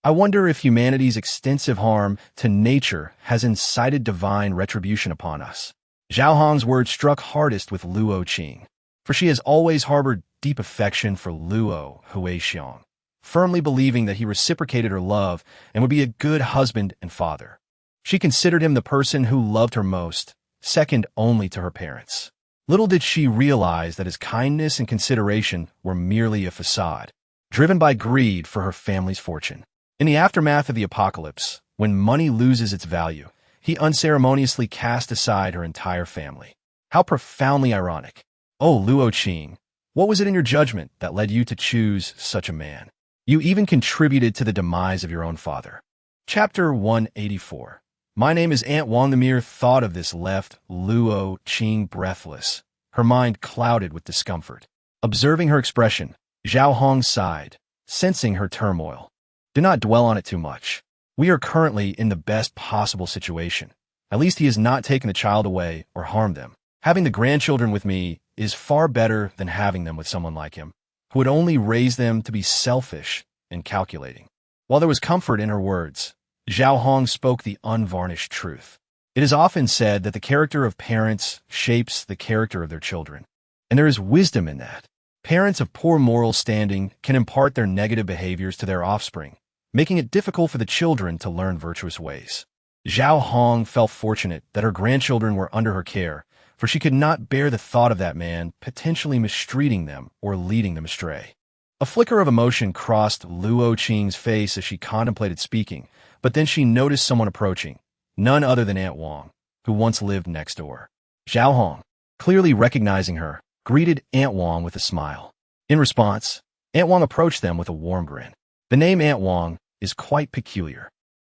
I wonder if humanity's extensive harm to nature has incited divine retribution upon us. Zhao Hong's words struck hardest with Luo Qing, for she has always harbored deep affection for Luo Huixiong, firmly believing that he reciprocated her love and would be a good husband and father. She considered him the person who loved her most, second only to her parents. Little did she realize that his kindness and consideration were merely a facade, driven by greed for her family's fortune. In the aftermath of the apocalypse, when money loses its value, he unceremoniously cast aside her entire family. How profoundly ironic. Oh, Luo Qing, what was it in your judgment that led you to choose such a man? You even contributed to the demise of your own father. Chapter 184. My name is Aunt Wong. The mere thought of this left Luo Qing breathless, her mind clouded with discomfort. Observing her expression, Zhao Hong sighed, sensing her turmoil. Do not dwell on it too much. We are currently in the best possible situation. At least he has not taken the child away or harmed them. Having the grandchildren with me is far better than having them with someone like him, who would only raise them to be selfish and calculating. While there was comfort in her words, Zhao Hong spoke the unvarnished truth. It is often said that the character of parents shapes the character of their children, and there is wisdom in that. Parents of poor moral standing can impart their negative behaviors to their offspring, making it difficult for the children to learn virtuous ways. Zhao Hong felt fortunate that her grandchildren were under her care, for she could not bear the thought of that man potentially mistreating them or leading them astray. A flicker of emotion crossed Luo Qing's face as she contemplated speaking, but then she noticed someone approaching, none other than Aunt Wong, who once lived next door. Zhao Hong, clearly recognizing her, greeted Aunt Wong with a smile. In response, Aunt Wong approached them with a warm grin. The name Aunt Wong is quite peculiar.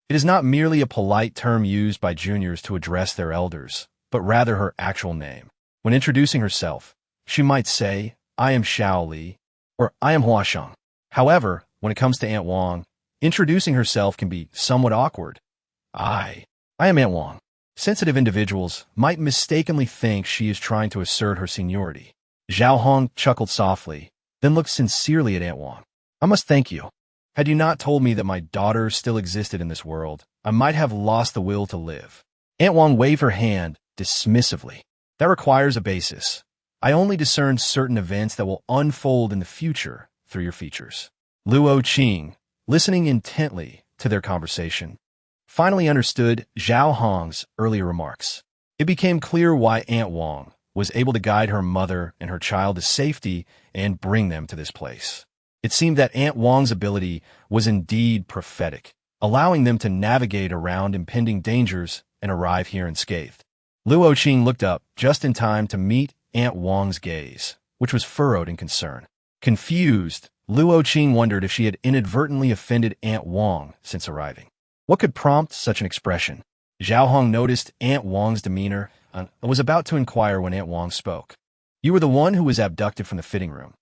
It is not merely a polite term used by juniors to address their elders, but rather her actual name. When introducing herself, she might say, I am Xiao Li, or I am Huasheng. However, when it comes to Aunt Wong, introducing herself can be somewhat awkward. I am Aunt Wong. Sensitive individuals might mistakenly think she is trying to assert her seniority. Zhao Hong chuckled softly, then looked sincerely at Aunt Wong. I must thank you. Had you not told me that my daughter still existed in this world, I might have lost the will to live. Aunt Wong waved her hand dismissively. That requires a basis. I only discern certain events that will unfold in the future through your features. Luo Qing, listening intently to their conversation, finally understood Zhao Hong's earlier remarks. It became clear why Aunt Wong was able to guide her mother and her child to safety and bring them to this place. It seemed that Aunt Wong's ability was indeed prophetic, allowing them to navigate around impending dangers and arrive here unscathed. Luo Qing looked up just in time to meet Aunt Wong's gaze, which was furrowed in concern. Confused, Luo Qing wondered if she had inadvertently offended Aunt Wong since arriving. What could prompt such an expression? Zhao Hong noticed Aunt Wong's demeanor and was about to inquire when Aunt Wong spoke. You were the one who was abducted from the fitting room,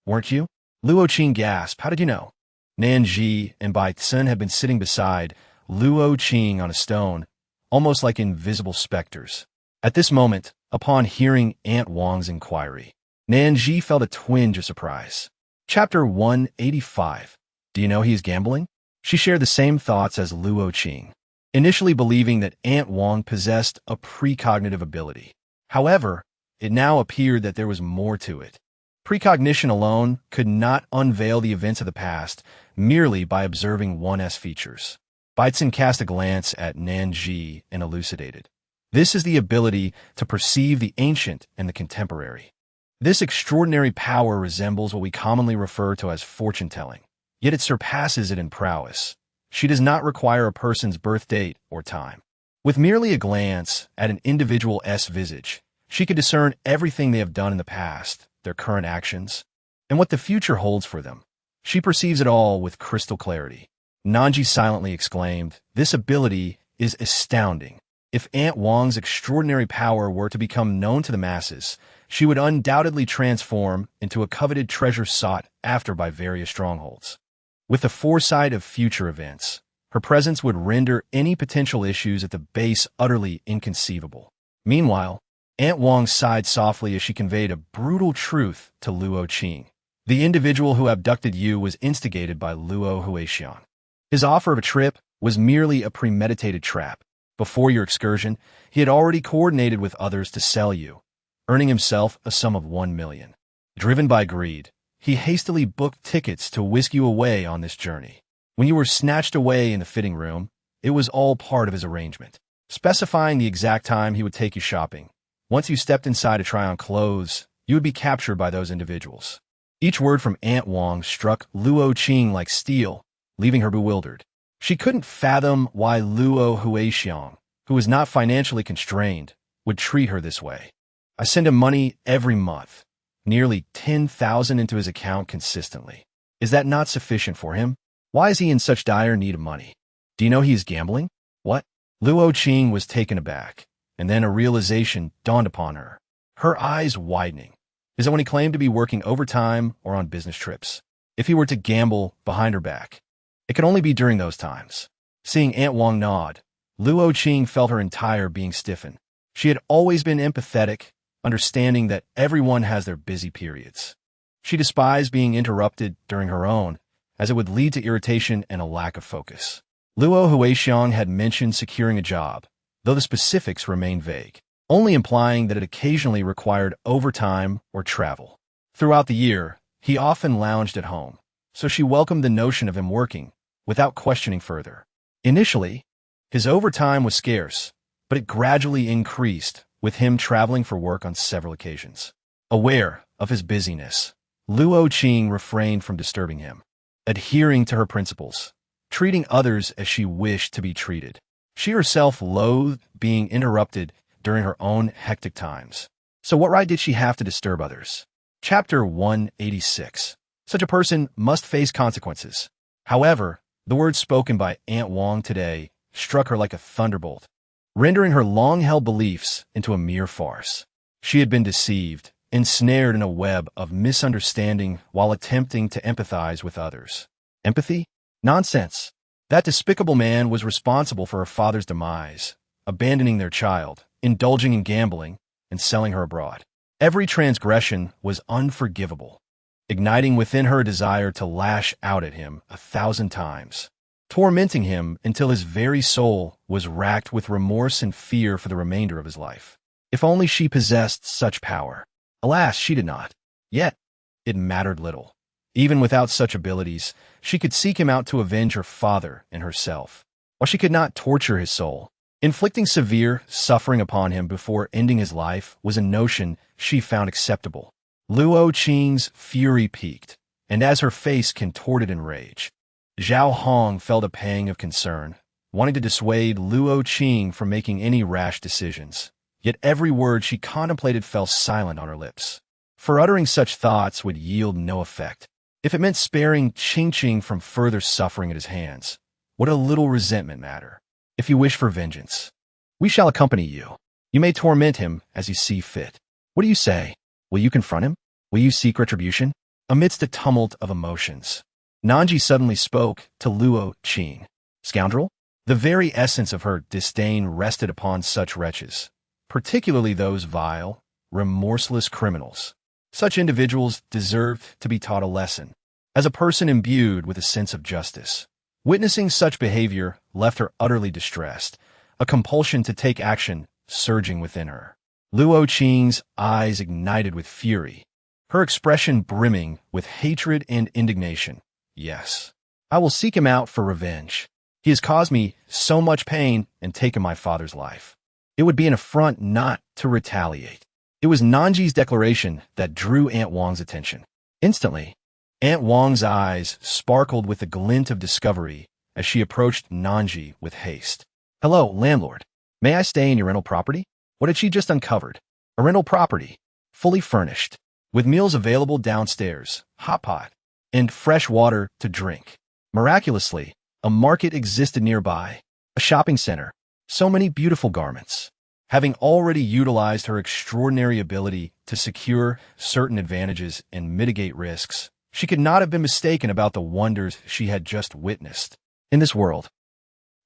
weren't you? Luo Qing gasped. How did you know? Nan Zhi and Bai Tsun had been sitting beside Luo Qing on a stone, almost like invisible specters. At this moment, upon hearing Aunt Wong's inquiry, Nan Zhi felt a twinge of surprise. Chapter 185. Do you know he is gambling? She shared the same thoughts as Luo Qing, initially believing that Aunt Wong possessed a precognitive ability. However, it now appeared that there was more to it. Precognition alone could not unveil the events of the past merely by observing one's features. Beitzen cast a glance at Nan Zhi and elucidated. This is the ability to perceive the ancient and the contemporary. This extraordinary power resembles what we commonly refer to as fortune-telling, yet it surpasses it in prowess. She does not require a person's birth date or time. With merely a glance at an individual's visage, she could discern everything they have done in the past, their current actions, and what the future holds for them. She perceives it all with crystal clarity. Nan Zhi silently exclaimed, "This ability is astounding. If Aunt Wang's extraordinary power were to become known to the masses, she would undoubtedly transform into a coveted treasure sought after by various strongholds. With the foresight of future events, her presence would render any potential issues at the base utterly inconceivable." Meanwhile, Aunt Wang sighed softly as she conveyed a brutal truth to Luo Qing. The individual who abducted you was instigated by Luo Huixiang. His offer of a trip was merely a premeditated trap. Before your excursion, he had already coordinated with others to sell you, earning himself a sum of 1 million. Driven by greed, he hastily booked tickets to whisk you away on this journey. When you were snatched away in the fitting room, it was all part of his arrangement, specifying the exact time he would take you shopping. Once you stepped inside to try on clothes, you would be captured by those individuals. Each word from Aunt Wang struck Luo Qing like steel, leaving her bewildered. She couldn't fathom why Luo Huixiang, who was not financially constrained, would treat her this way. I send him money every month, nearly 10,000 into his account consistently. Is that not sufficient for him? Why is he in such dire need of money? Do you know he is gambling? What? Luo Qing was taken aback, and then a realization dawned upon her, her eyes widening. Is it when he claimed to be working overtime or on business trips? If he were to gamble behind her back, it could only be during those times. Seeing Aunt Wang nod, Luo Qing felt her entire being stiffen. She had always been empathetic, understanding that everyone has their busy periods. She despised being interrupted during her own, as it would lead to irritation and a lack of focus. Luo Huixiang had mentioned securing a job, though the specifics remained vague, only implying that it occasionally required overtime or travel. Throughout the year, he often lounged at home, so she welcomed the notion of him working, without questioning further. Initially, his overtime was scarce, but it gradually increased, with him traveling for work on several occasions. Aware of his busyness, Luo Qing refrained from disturbing him, adhering to her principles, treating others as she wished to be treated. She herself loathed being interrupted during her own hectic times. So what right did she have to disturb others? Chapter 186. Such a person must face consequences. However, the words spoken by Aunt Wang today struck her like a thunderbolt, rendering her long-held beliefs into a mere farce. She had been deceived, ensnared in a web of misunderstanding while attempting to empathize with others. Empathy? Nonsense. That despicable man was responsible for her father's demise, abandoning their child, indulging in gambling, and selling her abroad. Every transgression was unforgivable, igniting within her a desire to lash out at him 1,000 times, tormenting him until his very soul was racked with remorse and fear for the remainder of his life. If only she possessed such power. Alas, she did not. Yet, it mattered little. Even without such abilities, she could seek him out to avenge her father and herself. While she could not torture his soul, inflicting severe suffering upon him before ending his life was a notion she found acceptable. Luo Qing's fury peaked, and as her face contorted in rage, Zhao Hong felt a pang of concern, wanting to dissuade Luo Qing from making any rash decisions. Yet every word she contemplated fell silent on her lips, for uttering such thoughts would yield no effect. If it meant sparing Qing from further suffering at his hands, what a little resentment matter? If you wish for vengeance, we shall accompany you. You may torment him as you see fit. What do you say? Will you confront him? Will you seek retribution? Amidst a tumult of emotions, Nan Zhi suddenly spoke to Luo Qing. Scoundrel? The very essence of her disdain rested upon such wretches, particularly those vile, remorseless criminals. Such individuals deserved to be taught a lesson. As a person imbued with a sense of justice, witnessing such behavior left her utterly distressed, a compulsion to take action surging within her. Luo Qing's eyes ignited with fury, her expression brimming with hatred and indignation. Yes, I will seek him out for revenge. He has caused me so much pain and taken my father's life. It would be an affront not to retaliate. It was Nan Zhi's declaration that drew Aunt Wang's attention. Instantly, Aunt Wang's eyes sparkled with a glint of discovery as she approached Nan Zhi with haste. "Hello, landlord. May I stay in your rental property?" What had she just uncovered? A rental property, fully furnished, with meals available downstairs, Hotpot, and fresh water to drink. Miraculously, a market existed nearby, a shopping center, so many beautiful garments. Having already utilized her extraordinary ability to secure certain advantages and mitigate risks, she could not have been mistaken about the wonders she had just witnessed. In this world,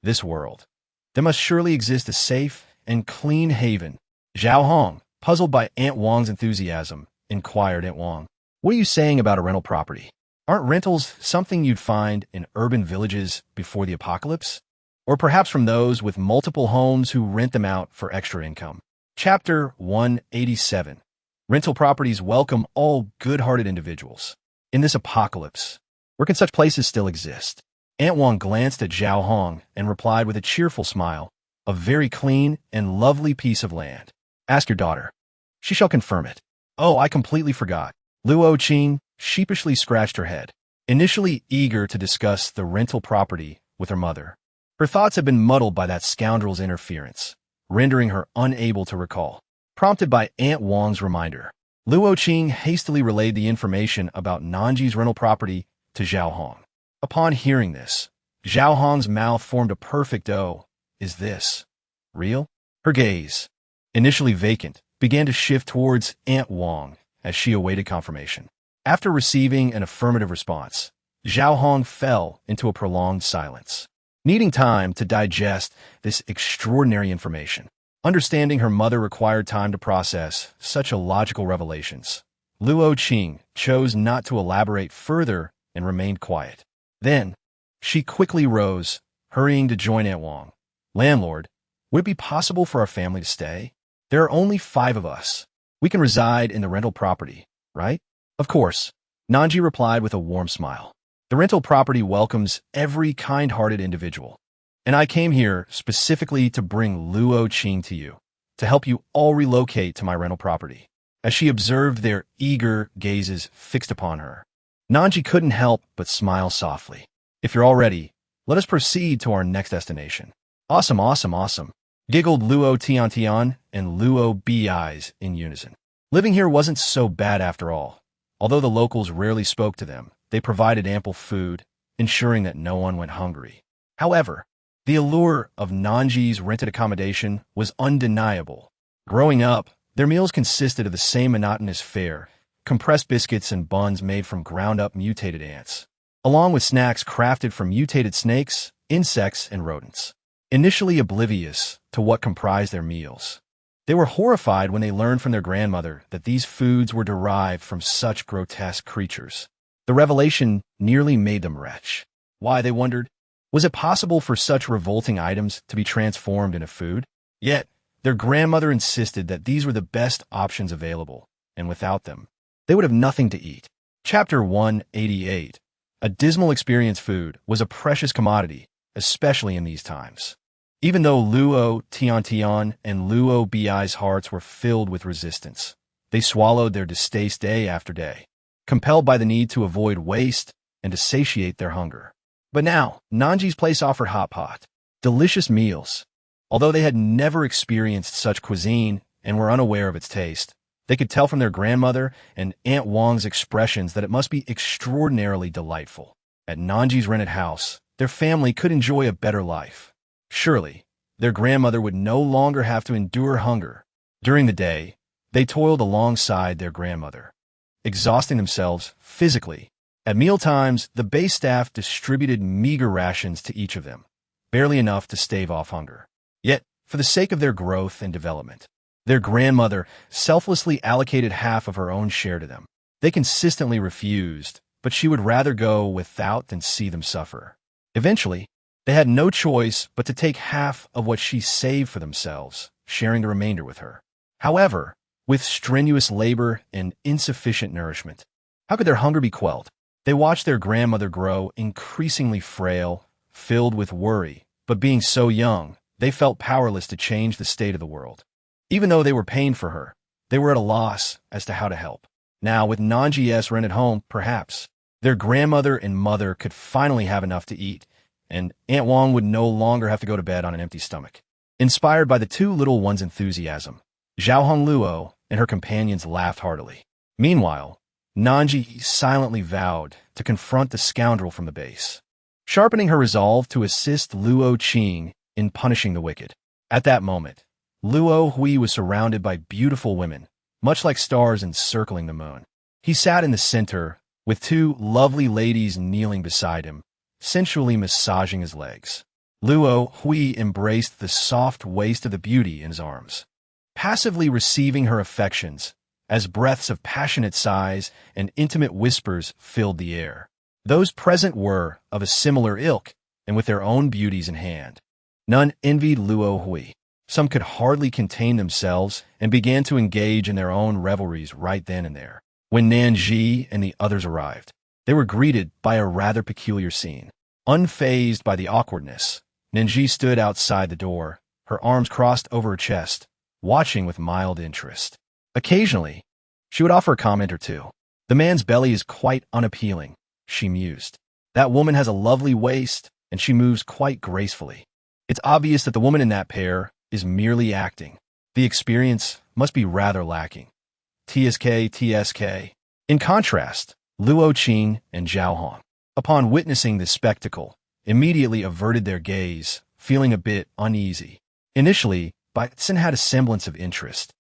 there must surely exist a safe and clean haven. Zhao Hong, puzzled by Aunt Wang's enthusiasm, inquired Aunt Wang, "What are you saying about a rental property? Aren't rentals something you'd find in urban villages before the apocalypse? Or perhaps from those with multiple homes who rent them out for extra income?" Chapter 187. Rental properties welcome all good-hearted individuals. In this apocalypse, where can such places still exist? Aunt Wang glanced at Zhao Hong and replied with a cheerful smile, "A very clean and lovely piece of land. Ask your daughter. She shall confirm it." "Oh, I completely forgot." Luo Qing sheepishly scratched her head, initially eager to discuss the rental property with her mother. Her thoughts had been muddled by that scoundrel's interference, rendering her unable to recall. Prompted by Aunt Wang's reminder, Luo Qing hastily relayed the information about Nan Zhi's rental property to Zhao Hong. Upon hearing this, Zhao Hong's mouth formed a perfect O. Is this real? Her gaze, initially vacant, began to shift towards Aunt Wang as she awaited confirmation. After receiving an affirmative response, Zhao Hong fell into a prolonged silence, needing time to digest this extraordinary information. Understanding her mother required time to process such illogical revelations, Luo Qing chose not to elaborate further and remained quiet. Then, she quickly rose, hurrying to join Aunt Wang. "Landlord, would it be possible for our family to stay? There are only 5 of us. We can reside in the rental property, right?" "Of course," Nan Zhi replied with a warm smile. "The rental property welcomes every kind-hearted individual. And I came here specifically to bring Luo Qing to you, to help you all relocate to my rental property." As she observed their eager gazes fixed upon her, Nan Zhi couldn't help but smile softly. "If you're all ready, let us proceed to our next destination." "Awesome, awesome, awesome," giggled Luo Tian and Luo Bi's in unison. Living here wasn't so bad after all. Although the locals rarely spoke to them, they provided ample food, ensuring that no one went hungry. However, the allure of Nan Zhi's rented accommodation was undeniable. Growing up, their meals consisted of the same monotonous fare, compressed biscuits and buns made from ground-up mutated ants, along with snacks crafted from mutated snakes, insects, and rodents. Initially oblivious to what comprised their meals, they were horrified when they learned from their grandmother that these foods were derived from such grotesque creatures. The revelation nearly made them retch. Why, they wondered, was it possible for such revolting items to be transformed into food? Yet, their grandmother insisted that these were the best options available, and without them, they would have nothing to eat. Chapter 188. A dismal experience. Food was a precious commodity, especially in these times. Even though Luo Tian and Luo Bi's hearts were filled with resistance, they swallowed their distaste day after day, compelled by the need to avoid waste and to satiate their hunger. But now, Nan Zhi's place offered Hotpot, delicious meals. Although they had never experienced such cuisine and were unaware of its taste, they could tell from their grandmother and Aunt Wang's expressions that it must be extraordinarily delightful. At Nan Zhi's rented house, their family could enjoy a better life. Surely, their grandmother would no longer have to endure hunger. During the day, they toiled alongside their grandmother, exhausting themselves physically. At mealtimes, the base staff distributed meager rations to each of them, barely enough to stave off hunger. Yet, for the sake of their growth and development, their grandmother selflessly allocated half of her own share to them. They consistently refused, but she would rather go without than see them suffer. Eventually, they had no choice but to take half of what she saved for themselves, sharing the remainder with her. However, with strenuous labor and insufficient nourishment, how could their hunger be quelled? They watched their grandmother grow increasingly frail, filled with worry, but being so young, they felt powerless to change the state of the world. Even though they were paying for her, they were at a loss as to how to help. Now, with Nan Zhi's rented home, perhaps, their grandmother and mother could finally have enough to eat, and Aunt Wang would no longer have to go to bed on an empty stomach. Inspired by the two little ones' enthusiasm, Zhao Luo and her companions laughed heartily. Meanwhile, Nan Zhi silently vowed to confront the scoundrel from the base, sharpening her resolve to assist Luo Qing in punishing the wicked. At that moment, Luo Hui was surrounded by beautiful women, much like stars encircling the moon. He sat in the center, with two lovely ladies kneeling beside him, sensually massaging his legs. Luo Hui embraced the soft waist of the beauty in his arms, passively receiving her affections as breaths of passionate sighs and intimate whispers filled the air. Those present were of a similar ilk and with their own beauties in hand. None envied Luo Hui. Some could hardly contain themselves and began to engage in their own revelries right then and there. When Nan Zhi and the others arrived, they were greeted by a rather peculiar scene. Unfazed by the awkwardness, Nan Zhi stood outside the door, her arms crossed over her chest, watching with mild interest. Occasionally, she would offer a comment or two. The man's belly is quite unappealing, she mused. That woman has a lovely waist, and she moves quite gracefully. It's obvious that the woman in that pair is merely acting. The experience must be rather lacking. TSK. In contrast, Luo Qing and Zhao Hong, upon witnessing this spectacle, immediately averted their gaze, feeling a bit uneasy. Initially, Baitzen had a semblance of interest,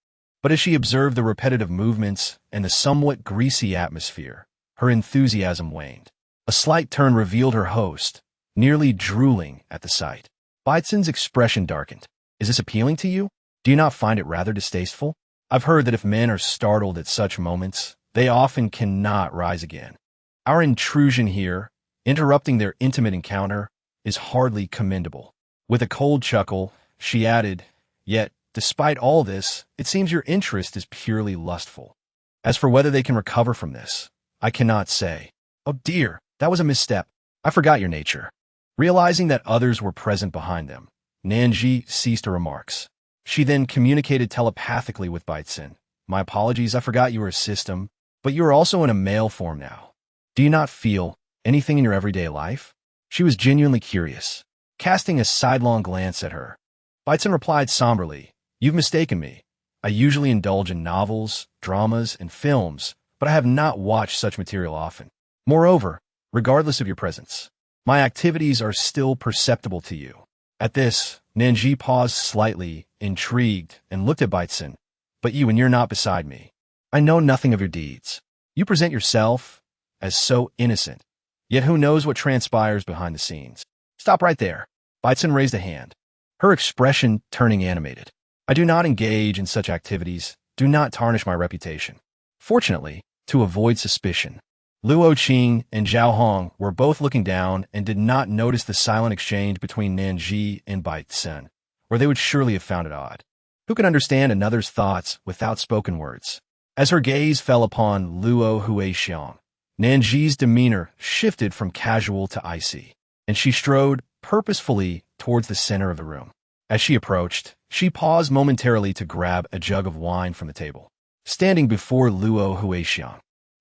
but as she observed the repetitive movements and the somewhat greasy atmosphere, her enthusiasm waned. A slight turn revealed her host, nearly drooling at the sight. Baitzen's expression darkened. Is this appealing to you? Do you not find it rather distasteful? I've heard that if men are startled at such moments, they often cannot rise again. Our intrusion here, interrupting their intimate encounter, is hardly commendable. With a cold chuckle, she added, Yet, despite all this, it seems your interest is purely lustful. As for whether they can recover from this, I cannot say. Oh dear, that was a misstep. I forgot your nature. Realizing that others were present behind them, Nan Zhi ceased her remarks. She then communicated telepathically with Baitzen. My apologies, I forgot you were a system, but you are also in a male form now. Do you not feel anything in your everyday life? She was genuinely curious, casting a sidelong glance at her. Baitzen replied somberly, You've mistaken me. I usually indulge in novels, dramas, and films, but I have not watched such material often. Moreover, regardless of your presence, my activities are still perceptible to you. At this, Nan Zhi paused slightly, intrigued, and looked at Baitzen. But you, and you're not beside me. I know nothing of your deeds. You present yourself as so innocent, yet who knows what transpires behind the scenes. Stop right there. Baitzen raised a hand, her expression turning animated. I do not engage in such activities, do not tarnish my reputation. Fortunately, to avoid suspicion, Luo Qing and Zhao Hong were both looking down and did not notice the silent exchange between Nan Zhi and Baitzen, or they would surely have found it odd. Who can understand another's thoughts without spoken words? As her gaze fell upon Luo Huixiang, Nan Zhi's demeanor shifted from casual to icy, and she strode purposefully towards the center of the room. As she approached, she paused momentarily to grab a jug of wine from the table. Standing before Luo Huixiang,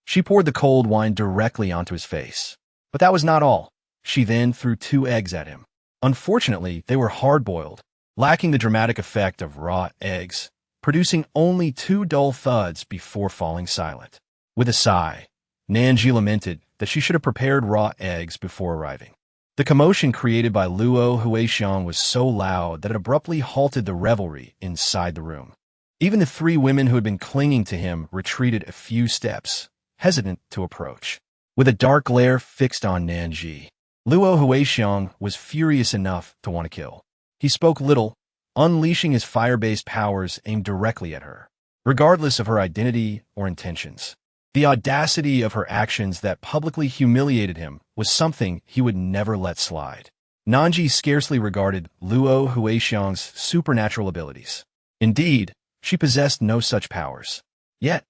she poured the cold wine directly onto his face. But that was not all. She then threw 2 eggs at him. Unfortunately, they were hard-boiled, lacking the dramatic effect of raw eggs, producing only 2 dull thuds before falling silent. With a sigh, Nan Zhi lamented that she should have prepared raw eggs before arriving. The commotion created by Luo Huixiang was so loud that it abruptly halted the revelry inside the room. Even the 3 women who had been clinging to him retreated a few steps, hesitant to approach. With a dark glare fixed on Nan Zhi, Luo Huixiang was furious enough to want to kill. He spoke little, unleashing his fire-based powers aimed directly at her, regardless of her identity or intentions. The audacity of her actions that publicly humiliated him was something he would never let slide. Nan Zhi scarcely regarded Luo Huixiang's supernatural abilities. Indeed, she possessed no such powers. Yet,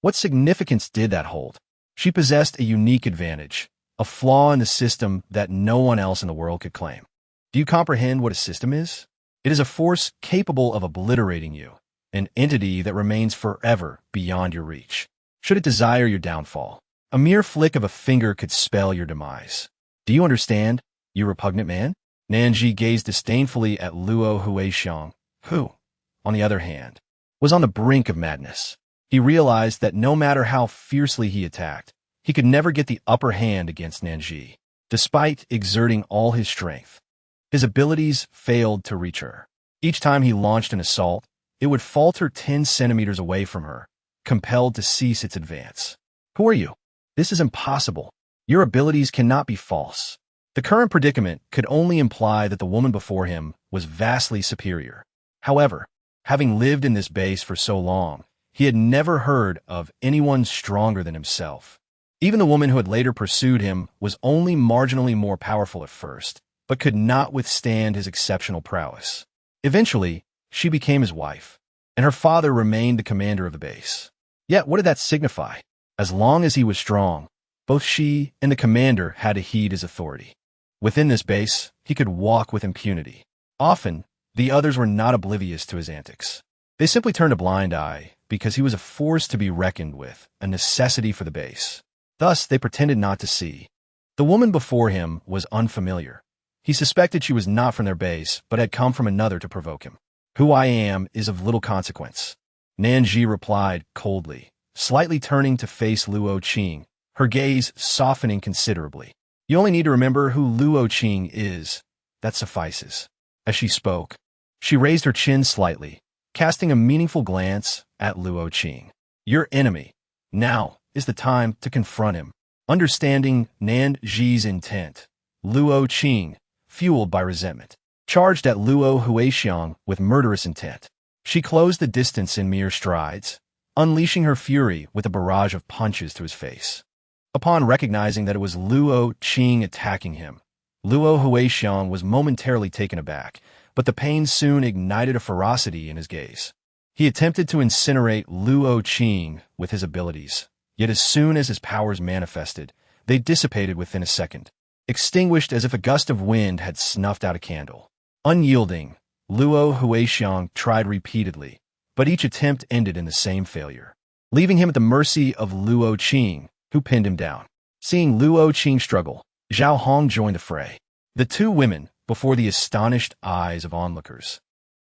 what significance did that hold? She possessed a unique advantage, a flaw in the system that no one else in the world could claim. Do you comprehend what a system is? It is a force capable of obliterating you, an entity that remains forever beyond your reach. Should it desire your downfall, a mere flick of a finger could spell your demise. Do you understand, you repugnant man? Nan Zhi gazed disdainfully at Luo Huixiong, who, on the other hand, was on the brink of madness. He realized that no matter how fiercely he attacked, he could never get the upper hand against Nan Zhi. Despite exerting all his strength, his abilities failed to reach her. Each time he launched an assault, it would falter 10 centimeters away from her, compelled to cease its advance. Who are you? This is impossible. Your abilities cannot be false. The current predicament could only imply that the woman before him was vastly superior. However, having lived in this base for so long, he had never heard of anyone stronger than himself. Even the woman who had later pursued him was only marginally more powerful at first, but could not withstand his exceptional prowess. Eventually, she became his wife, and her father remained the commander of the base. Yet what did that signify? As long as he was strong, both she and the commander had to heed his authority. Within this base, he could walk with impunity. Often, the others were not oblivious to his antics. They simply turned a blind eye because he was a force to be reckoned with, a necessity for the base. Thus, they pretended not to see. The woman before him was unfamiliar. He suspected she was not from their base, but had come from another to provoke him. Who I am is of little consequence, Nan Zhi replied coldly, slightly turning to face Luo Qing, her gaze softening considerably. You only need to remember who Luo Qing is. That suffices. As she spoke, she raised her chin slightly, casting a meaningful glance at Luo Qing. Your enemy. Now is the time to confront him. Understanding Nan Zhi's intent, Luo Qing, fueled by resentment, charged at Luo Huixiong with murderous intent. She closed the distance in mere strides, unleashing her fury with a barrage of punches to his face. Upon recognizing that it was Luo Qing attacking him, Luo Huixiong was momentarily taken aback, but the pain soon ignited a ferocity in his gaze. He attempted to incinerate Luo Qing with his abilities, yet as soon as his powers manifested, they dissipated within a second, extinguished as if a gust of wind had snuffed out a candle. Unyielding, Luo Huixiong tried repeatedly, but each attempt ended in the same failure, leaving him at the mercy of Luo Qing, who pinned him down. Seeing Luo Qing struggle, Zhao Hong joined the fray. The two women, before the astonished eyes of onlookers,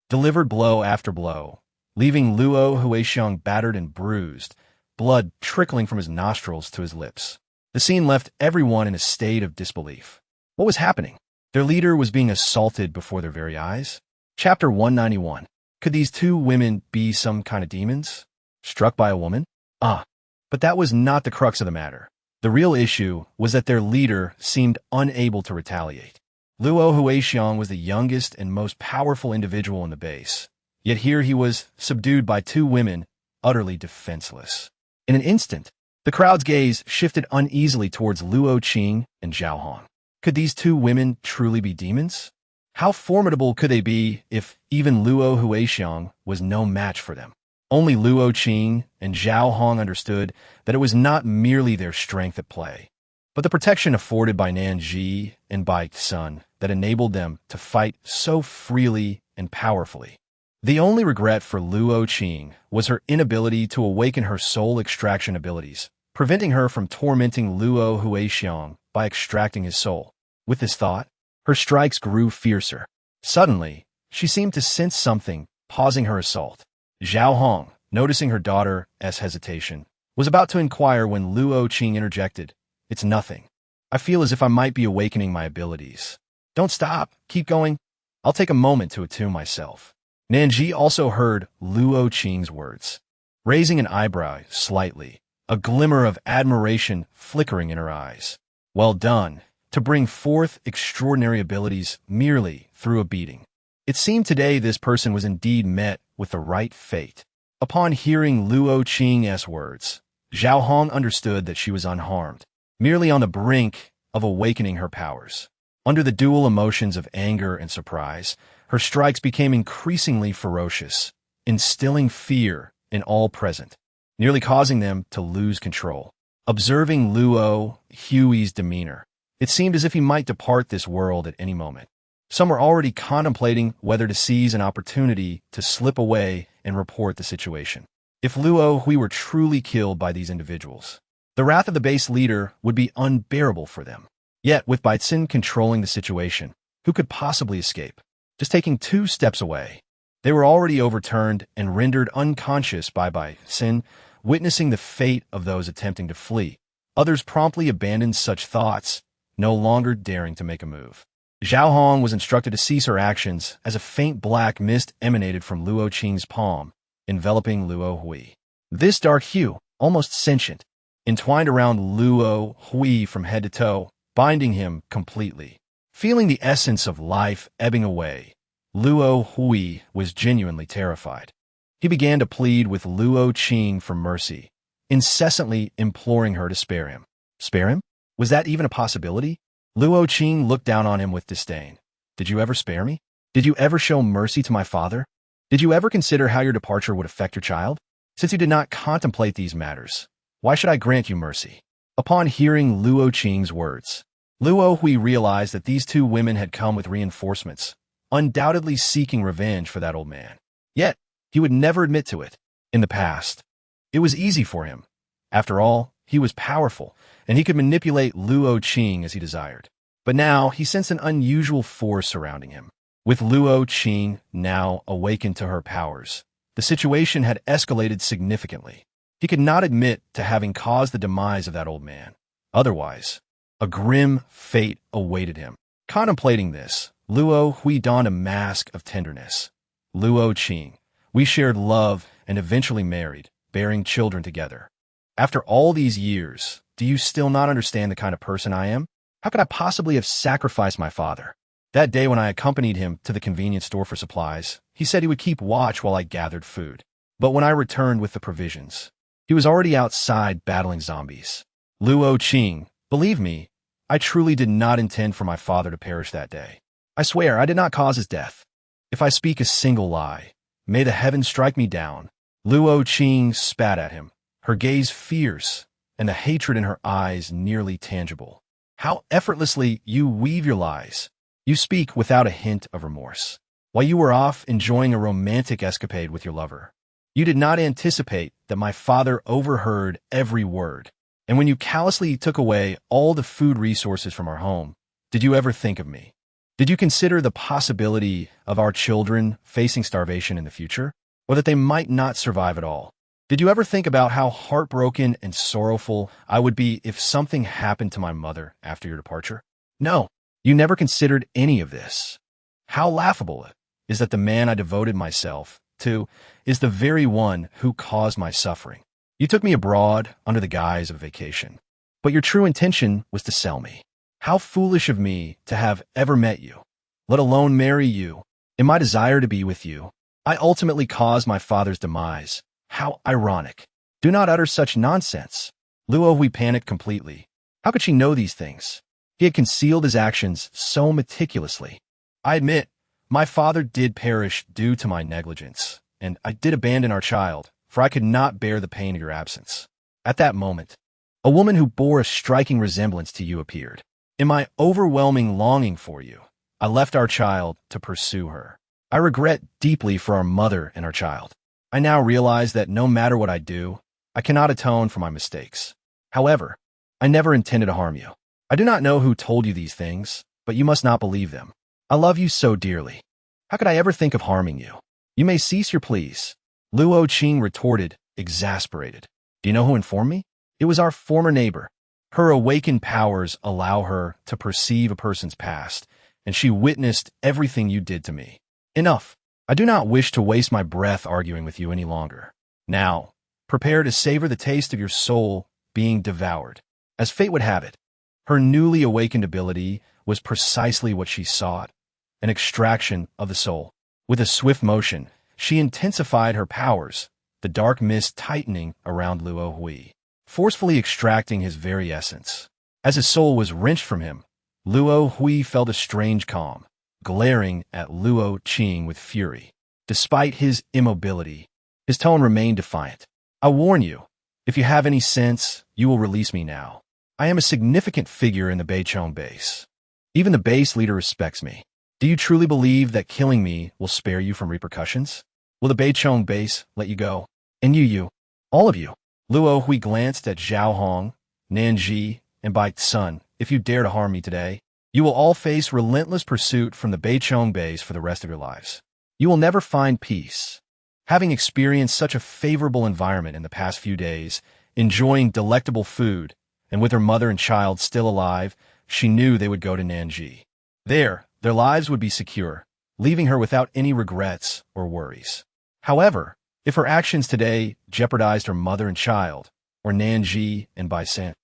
delivered blow after blow, leaving Luo Huixiong battered and bruised, blood trickling from his nostrils to his lips. The scene left everyone in a state of disbelief. What was happening? Their leader was being assaulted before their very eyes? Chapter 191. Could these two women be some kind of demons? Struck by a woman? But that was not the crux of the matter. The real issue was that their leader seemed unable to retaliate. Luo Huixiong was the youngest and most powerful individual in the base, yet here he was subdued by two women, utterly defenseless. In an instant, the crowd's gaze shifted uneasily towards Luo Qing and Zhao Hong. Could these two women truly be demons? How formidable could they be if even Luo Huixiong was no match for them? Only Luo Qing and Zhao Hong understood that it was not merely their strength at play, but the protection afforded by Nan Zhi and by Sun that enabled them to fight so freely and powerfully. The only regret for Luo Qing was her inability to awaken her soul extraction abilities, preventing her from tormenting Luo Huixiong by extracting his soul. With this thought, her strikes grew fiercer. Suddenly, she seemed to sense something, pausing her assault. Zhao Hong, noticing her daughter's hesitation, was about to inquire when Luo Qing interjected. It's nothing. I feel as if I might be awakening my abilities. Don't stop. Keep going. I'll take a moment to attune myself. Nan Zhi also heard Luo Qing's words, raising an eyebrow slightly, a glimmer of admiration flickering in her eyes. Well done, to bring forth extraordinary abilities merely through a beating. It seemed today this person was indeed met with the right fate. Upon hearing Luo Qing's words, Zhao Hong understood that she was unharmed, merely on the brink of awakening her powers. Under the dual emotions of anger and surprise, her strikes became increasingly ferocious, instilling fear in all present, nearly causing them to lose control. observing Luo Hui's demeanor. It seemed as if he might depart this world at any moment. Some were already contemplating whether to seize an opportunity to slip away and report the situation. If Luo Hui were truly killed by these individuals, the wrath of the base leader would be unbearable for them. Yet, with Baitsin controlling the situation, who could possibly escape? Just taking 2 steps away, they were already overturned and rendered unconscious by Baitsin, witnessing the fate of those attempting to flee. Others promptly abandoned such thoughts, no longer daring to make a move. Zhao Hong was instructed to cease her actions as a faint black mist emanated from Luo Qing's palm, enveloping Luo Hui. This dark hue, almost sentient, entwined around Luo Hui from head to toe, binding him completely. Feeling the essence of life ebbing away, Luo Hui was genuinely terrified. He began to plead with Luo Qing for mercy, incessantly imploring her to spare him. Spare him? Was that even a possibility? Luo Qing looked down on him with disdain. Did you ever spare me? Did you ever show mercy to my father? Did you ever consider how your departure would affect your child? Since you did not contemplate these matters, why should I grant you mercy? Upon hearing Luo Qing's words, Luo Hui realized that these 2 women had come with reinforcements, undoubtedly seeking revenge for that old man. Yet, he would never admit to it. In the past, it was easy for him. After all, he was powerful, and he could manipulate Luo Qing as he desired. But now, he sensed an unusual force surrounding him. With Luo Qing now awakened to her powers, the situation had escalated significantly. He could not admit to having caused the demise of that old man. Otherwise, a grim fate awaited him. Contemplating this, Luo Hui donned a mask of tenderness. Luo Qing, we shared love and eventually married, bearing children together. After all these years, do you still not understand the kind of person I am? How could I possibly have sacrificed my father? That day when I accompanied him to the convenience store for supplies, he said he would keep watch while I gathered food. But when I returned with the provisions, he was already outside battling zombies. Luo Qing, believe me, I truly did not intend for my father to perish that day. I swear I did not cause his death. If I speak a single lie, may the heavens strike me down. Luo Qing spat at him, her gaze fierce, and the hatred in her eyes nearly tangible. How effortlessly you weave your lies. You speak without a hint of remorse. While you were off enjoying a romantic escapade with your lover, you did not anticipate that my father overheard every word. And when you callously took away all the food resources from our home, did you ever think of me? Did you consider the possibility of our children facing starvation in the future, or that they might not survive at all? Did you ever think about how heartbroken and sorrowful I would be if something happened to my mother after your departure? No, you never considered any of this. How laughable it is that the man I devoted myself to is the very one who caused my suffering. You took me abroad under the guise of vacation, but your true intention was to sell me. How foolish of me to have ever met you, let alone marry you. In my desire to be with you, I ultimately caused my father's demise. How ironic. Do not utter such nonsense. Luo Hui panicked completely. How could she know these things? He had concealed his actions so meticulously. I admit, my father did perish due to my negligence, and I did abandon our child, for I could not bear the pain of your absence. At that moment, a woman who bore a striking resemblance to you appeared. In my overwhelming longing for you, I left our child to pursue her. I regret deeply for our mother and our child. I now realize that no matter what I do, I cannot atone for my mistakes. However, I never intended to harm you. I do not know who told you these things, but you must not believe them. I love you so dearly. How could I ever think of harming you? You may cease your pleas. Luo Qing retorted, exasperated. Do you know who informed me? It was our former neighbor. Her awakened powers allow her to perceive a person's past, and she witnessed everything you did to me. Enough. I do not wish to waste my breath arguing with you any longer. Now, prepare to savor the taste of your soul being devoured. As fate would have it, her newly awakened ability was precisely what she sought, an extraction of the soul. With a swift motion, she intensified her powers, the dark mist tightening around Luo Hui, forcefully extracting his very essence. As his soul was wrenched from him, Luo Hui felt a strange calm, glaring at Luo Qing with fury. Despite his immobility, his tone remained defiant. I warn you, If you have any sense, you will release me now. I am a significant figure in the Beichong base. Even the base leader respects me. Do you truly believe that killing me will spare you from repercussions? Will the Beichong base let you go? And you, all of you. Luo Hui glanced at Zhao Hong, Nan Zhi, and Bai Sun. If you dare to harm me today, you will all face relentless pursuit from the Beichong base for the rest of your lives. You will never find peace. Having experienced such a favorable environment in the past few days, enjoying delectable food, and with her mother and child still alive, she knew they would go to Nan Zhi. There, their lives would be secure, leaving her without any regrets or worries. However, if her actions today jeopardized her mother and child, or Nan Zhi and Bai San,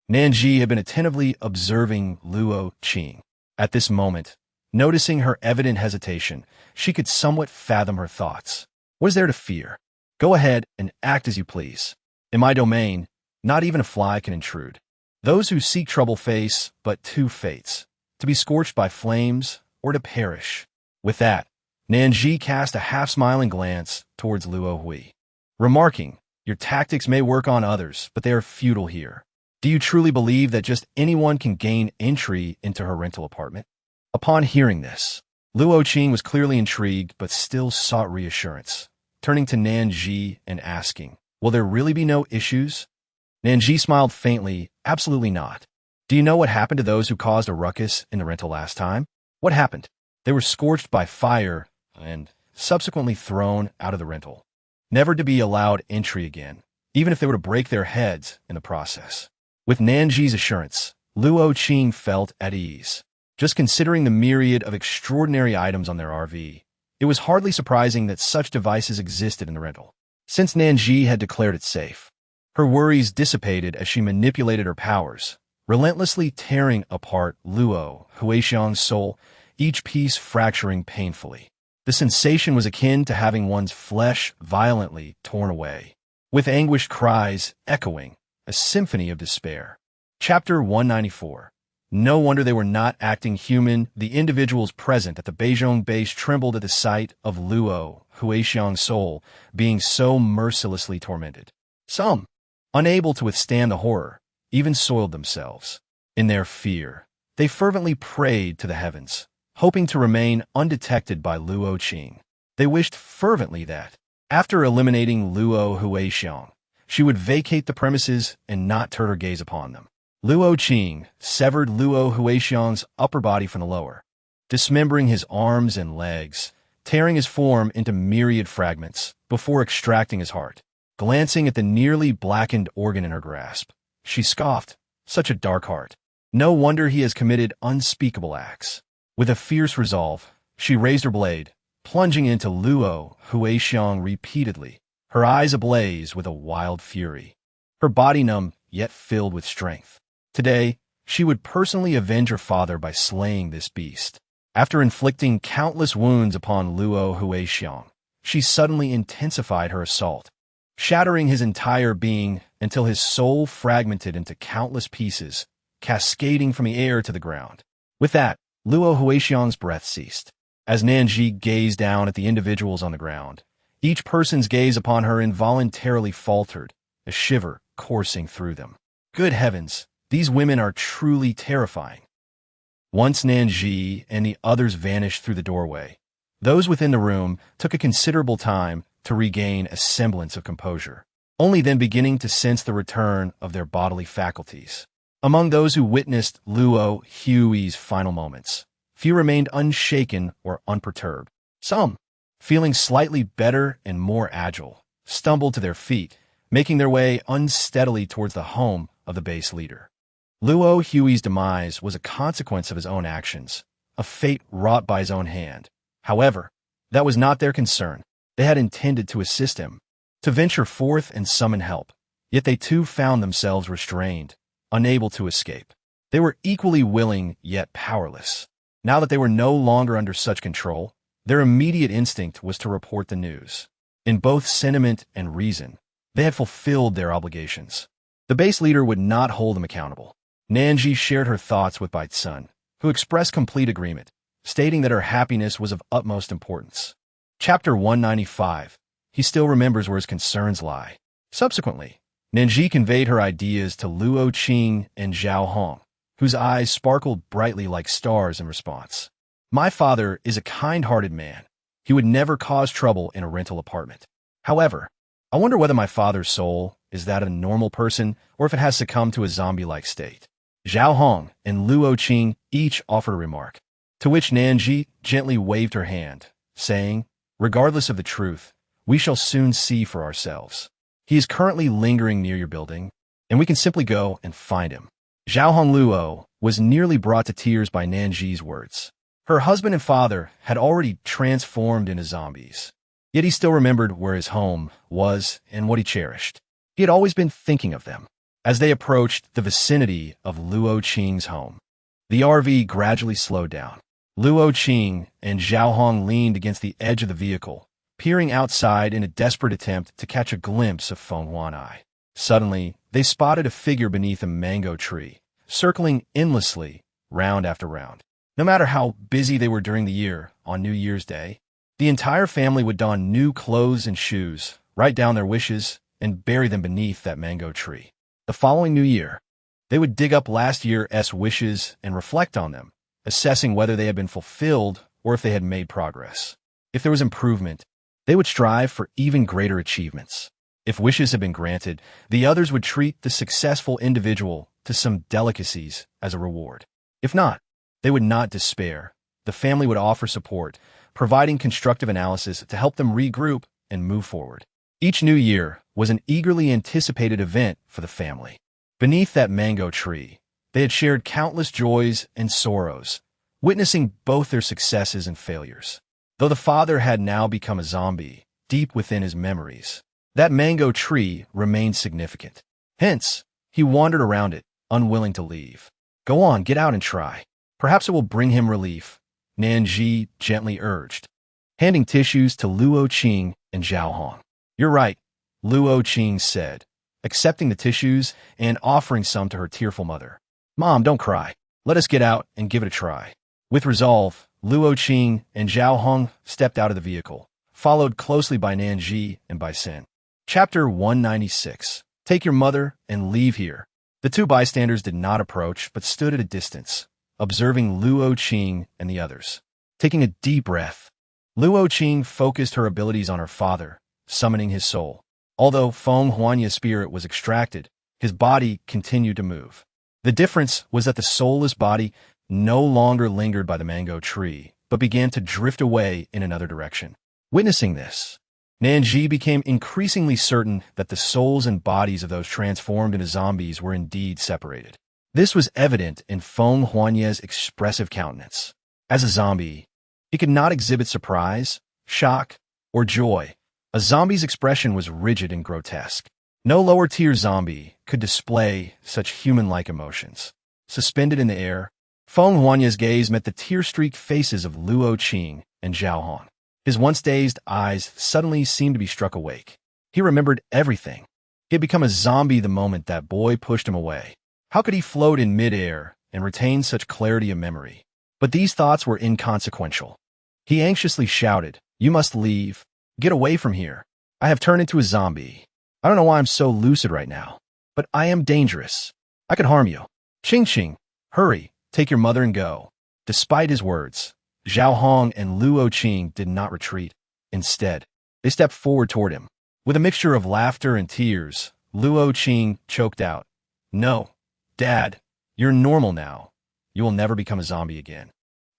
Nan Zhi had been attentively observing Luo Qing. At this moment, noticing her evident hesitation, she could somewhat fathom her thoughts. What is there to fear? Go ahead and act as you please. In my domain, not even a fly can intrude. Those who seek trouble face but two fates, to be scorched by flames or to perish. With that, Nan Zhi cast a half-smiling glance towards Luo Hui, remarking, "Your tactics may work on others, but they are futile here. Do you truly believe that just anyone can gain entry into her rental apartment?" Upon hearing this, Luo Qing was clearly intrigued but still sought reassurance, turning to Nan Zhi and asking, "Will there really be no issues?" Nan Zhi smiled faintly, "Absolutely not. Do you know what happened to those who caused a ruckus in the rental last time? What happened? They were scorched by fire and subsequently thrown out of the rental, never to be allowed entry again, even if they were to break their heads in the process." With Nan Zhi's assurance, Luo Qing felt at ease. Just considering the myriad of extraordinary items on their RV, it was hardly surprising that such devices existed in the rental. Since Nan Zhi had declared it safe, her worries dissipated as she manipulated her powers, relentlessly tearing apart Luo Huixiang's soul, each piece fracturing painfully. The sensation was akin to having one's flesh violently torn away, with anguished cries echoing, a symphony of despair. Chapter 194. No wonder they were not acting human. The individuals present at the Beijing base trembled at the sight of Luo Huixiang's soul being so mercilessly tormented. Some, unable to withstand the horror, even soiled themselves. In their fear, they fervently prayed to the heavens, hoping to remain undetected by Luo Qing. They wished fervently that, after eliminating Luo Huixiang, she would vacate the premises and not turn her gaze upon them. Luo Qing severed Luo Huixiang's upper body from the lower, dismembering his arms and legs, tearing his form into myriad fragments before extracting his heart. Glancing at the nearly blackened organ in her grasp, she scoffed, "Such a dark heart. No wonder he has committed unspeakable acts." With a fierce resolve, she raised her blade, plunging into Luo Huixiang repeatedly, her eyes ablaze with a wild fury, her body numb yet filled with strength. Today, she would personally avenge her father by slaying this beast. After inflicting countless wounds upon Luo Huixiang, she suddenly intensified her assault, shattering his entire being until his soul fragmented into countless pieces, cascading from the air to the ground. With that, Luo Huixiang's breath ceased. As Nan Zhi gazed down at the individuals on the ground, each person's gaze upon her involuntarily faltered, a shiver coursing through them. Good heavens, these women are truly terrifying. Once Nan Zhi and the others vanished through the doorway, those within the room took a considerable time to regain a semblance of composure, only then beginning to sense the return of their bodily faculties. Among those who witnessed Luo Hui's final moments, few remained unshaken or unperturbed. Some, feeling slightly better and more agile, stumbled to their feet, making their way unsteadily towards the home of the base leader. Luo Hui's demise was a consequence of his own actions, a fate wrought by his own hand. However, that was not their concern. They had intended to assist him, to venture forth and summon help, yet they too found themselves restrained, unable to escape. They were equally willing yet powerless. Now that they were no longer under such control, their immediate instinct was to report the news. In both sentiment and reason, they had fulfilled their obligations. The base leader would not hold them accountable. Nan Zhi shared her thoughts with Bai Sun, who expressed complete agreement, stating that her happiness was of utmost importance. Chapter 195. He still remembers where his concerns lie. Subsequently, Nan Zhi conveyed her ideas to Luo Qing and Zhao Hong, whose eyes sparkled brightly like stars in response. My father is a kind-hearted man. He would never cause trouble in a rental apartment. However, I wonder whether my father's soul is that of a normal person or if it has succumbed to a zombie-like state. Zhao Hong and Luo Qing each offered a remark, to which Nan Zhi gently waved her hand, saying, regardless of the truth, we shall soon see for ourselves. He is currently lingering near your building, and we can simply go and find him. Zhao Hong Luo was nearly brought to tears by Nan Zhi's words. Her husband and father had already transformed into zombies, yet he still remembered where his home was and what he cherished. He had always been thinking of them. As they approached the vicinity of Luo Qing's home, the RV gradually slowed down. Luo Qing and Zhao Hong leaned against the edge of the vehicle, peering outside in a desperate attempt to catch a glimpse of Feng Huan'ai. Suddenly, they spotted a figure beneath a mango tree, circling endlessly, round after round. No matter how busy they were during the year, on New Year's Day, the entire family would don new clothes and shoes, write down their wishes, and bury them beneath that mango tree. The following New Year, they would dig up last year's wishes and reflect on them, assessing whether they had been fulfilled or if they had made progress. If there was improvement, they would strive for even greater achievements. If wishes had been granted, the others would treat the successful individual to some delicacies as a reward. If not, they would not despair. The family would offer support, providing constructive analysis to help them regroup and move forward. Each new year was an eagerly anticipated event for the family. Beneath that mango tree, they had shared countless joys and sorrows, witnessing both their successes and failures. Though the father had now become a zombie, deep within his memories, that mango tree remained significant. Hence, he wandered around it, unwilling to leave. Go on, get out and try. Perhaps it will bring him relief, Nan Zhi gently urged, handing tissues to Luo Qing and Zhao Hong. You're right, Luo Qing said, accepting the tissues and offering some to her tearful mother. Mom, don't cry. Let us get out and give it a try. With resolve, Luo Qing and Zhao Hong stepped out of the vehicle, followed closely by Nan Zhi and by Sin. Chapter 196. Take your mother and leave here. The two bystanders did not approach, but stood at a distance, observing Luo Qing and the others. Taking a deep breath, Luo Qing focused her abilities on her father, summoning his soul. Although Feng Huanya's spirit was extracted, his body continued to move. The difference was that the soulless body no longer lingered by the mango tree, but began to drift away in another direction. Witnessing this, Nan Zhi became increasingly certain that the souls and bodies of those transformed into zombies were indeed separated. This was evident in Feng Huanya's expressive countenance. As a zombie, he could not exhibit surprise, shock, or joy. A zombie's expression was rigid and grotesque. No lower-tier zombie could display such human-like emotions. Suspended in the air, Feng Huanya's gaze met the tear-streaked faces of Luo Qing and Zhao Hong. His once dazed eyes suddenly seemed to be struck awake. He remembered everything. He had become a zombie the moment that boy pushed him away. How could he float in mid-air and retain such clarity of memory? But these thoughts were inconsequential. He anxiously shouted, "You must leave. Get away from here. I have turned into a zombie. I don't know why I'm so lucid right now, but I am dangerous. I could harm you. Ching Ching, hurry, take your mother and go." Despite his words, Zhao Hong and Luo Qing did not retreat. Instead, they stepped forward toward him. With a mixture of laughter and tears, Luo Qing choked out, "No, Dad, you're normal now. You will never become a zombie again."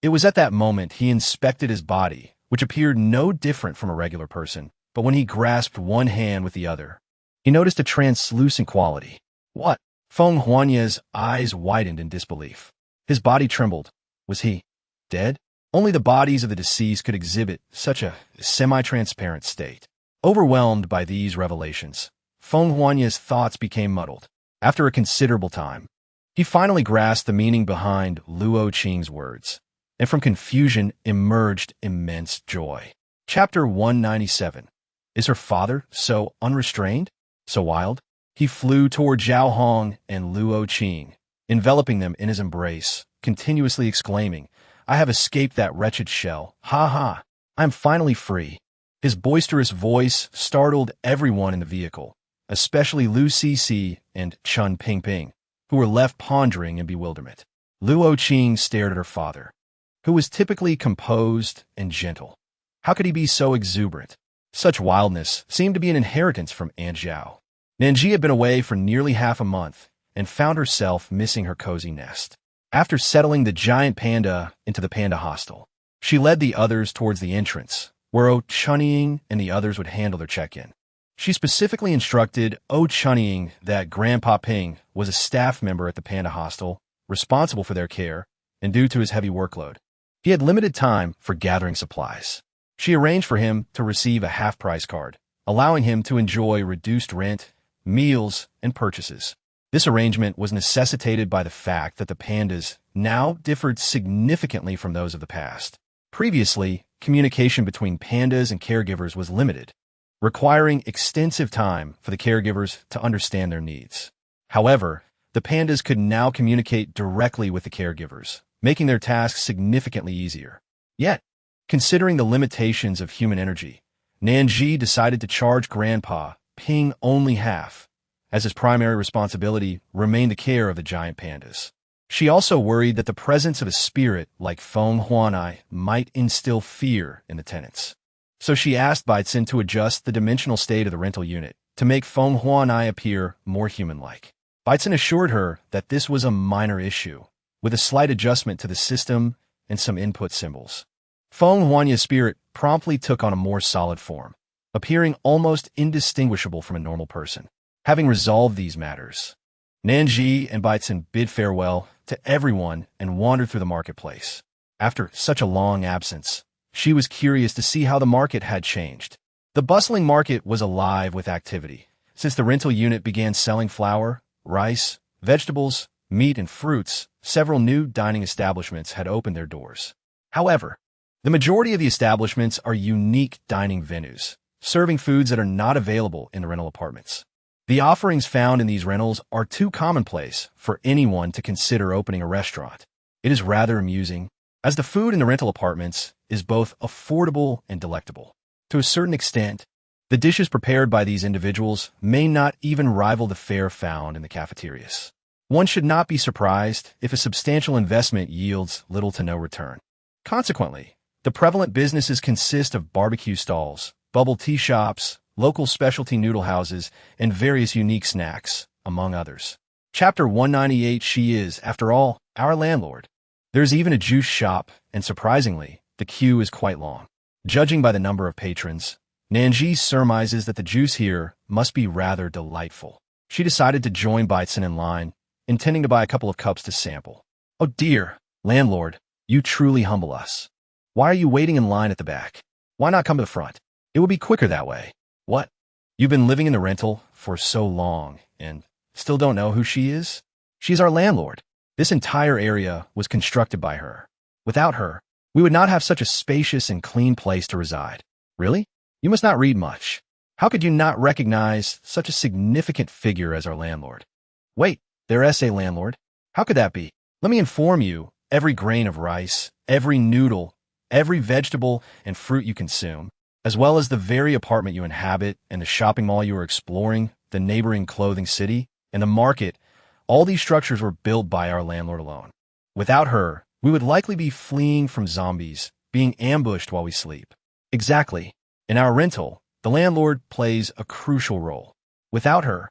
It was at that moment he inspected his body, which appeared no different from a regular person, but when he grasped one hand with the other, he noticed a translucent quality. What? Feng Huanya's eyes widened in disbelief. His body trembled. Was he dead? Only the bodies of the deceased could exhibit such a semi-transparent state. Overwhelmed by these revelations, Feng Huanya's thoughts became muddled. After a considerable time, he finally grasped the meaning behind Luo Qing's words, and from confusion emerged immense joy. Chapter 197. Is her father so unrestrained? So wild? He flew toward Zhao Hong and Luo Qing, enveloping them in his embrace, continuously exclaiming, "I have escaped that wretched shell. Ha ha! I am finally free." His boisterous voice startled everyone in the vehicle, especially Lu Cixi and Chun Pingping, who were left pondering in bewilderment. Luo Qing stared at her father, who was typically composed and gentle. How could he be so exuberant? Such wildness seemed to be an inheritance from Aunt Zhao. Nan Zhi had been away for nearly half a month and found herself missing her cozy nest. After settling the giant panda into the panda hostel, she led the others towards the entrance, where O Chunying and the others would handle their check-in. She specifically instructed O Chunying that Grandpa Ping was a staff member at the panda hostel, responsible for their care, and due to his heavy workload, he had limited time for gathering supplies. She arranged for him to receive a half-price card, allowing him to enjoy reduced rent, meals, and purchases. This arrangement was necessitated by the fact that the pandas now differed significantly from those of the past. Previously, communication between pandas and caregivers was limited, requiring extensive time for the caregivers to understand their needs. However, the pandas could now communicate directly with the caregivers, making their tasks significantly easier. Yet, considering the limitations of human energy, Nan Zhi decided to charge Grandpa Ping only half, as his primary responsibility remained the care of the giant pandas. She also worried that the presence of a spirit like Feng Huanai might instill fear in the tenants. So she asked Baitzin to adjust the dimensional state of the rental unit to make Feng Huanai appear more human-like. Baitzin assured her that this was a minor issue, with a slight adjustment to the system and some input symbols. Feng Huanya's spirit promptly took on a more solid form, appearing almost indistinguishable from a normal person. Having resolved these matters, Nan Zhi and Baitzin bid farewell to everyone and wandered through the marketplace. After such a long absence, she was curious to see how the market had changed. The bustling market was alive with activity. Since the rental unit began selling flour, rice, vegetables, meat, and fruits, several new dining establishments had opened their doors. However, the majority of the establishments are unique dining venues, serving foods that are not available in the rental apartments. The offerings found in these rentals are too commonplace for anyone to consider opening a restaurant. It is rather amusing, as the food in the rental apartments is both affordable and delectable. To a certain extent, the dishes prepared by these individuals may not even rival the fare found in the cafeterias. One should not be surprised if a substantial investment yields little to no return. Consequently, the prevalent businesses consist of barbecue stalls, bubble tea shops, local specialty noodle houses, and various unique snacks, among others. Chapter 198. She is, after all, our landlord. There's even a juice shop, and surprisingly, the queue is quite long. Judging by the number of patrons, Nan Zhi surmises that the juice here must be rather delightful. She decided to join Baitzin in line, intending to buy a couple of cups to sample. Oh dear, landlord, you truly humble us. Why are you waiting in line at the back? Why not come to the front? It would be quicker that way. What? You've been living in the rental for so long and still don't know who she is? She's our landlord. This entire area was constructed by her. Without her, we would not have such a spacious and clean place to reside. Really? You must not read much. How could you not recognize such a significant figure as our landlord? Wait, their essay landlord? How could that be? Let me inform you, every grain of rice, every noodle, every vegetable and fruit you consume, as well as the very apartment you inhabit and the shopping mall you are exploring, the neighboring clothing city, and the market, all these structures were built by our landlord alone. Without her, we would likely be fleeing from zombies, being ambushed while we sleep. Exactly. In our rental, the landlord plays a crucial role. Without her,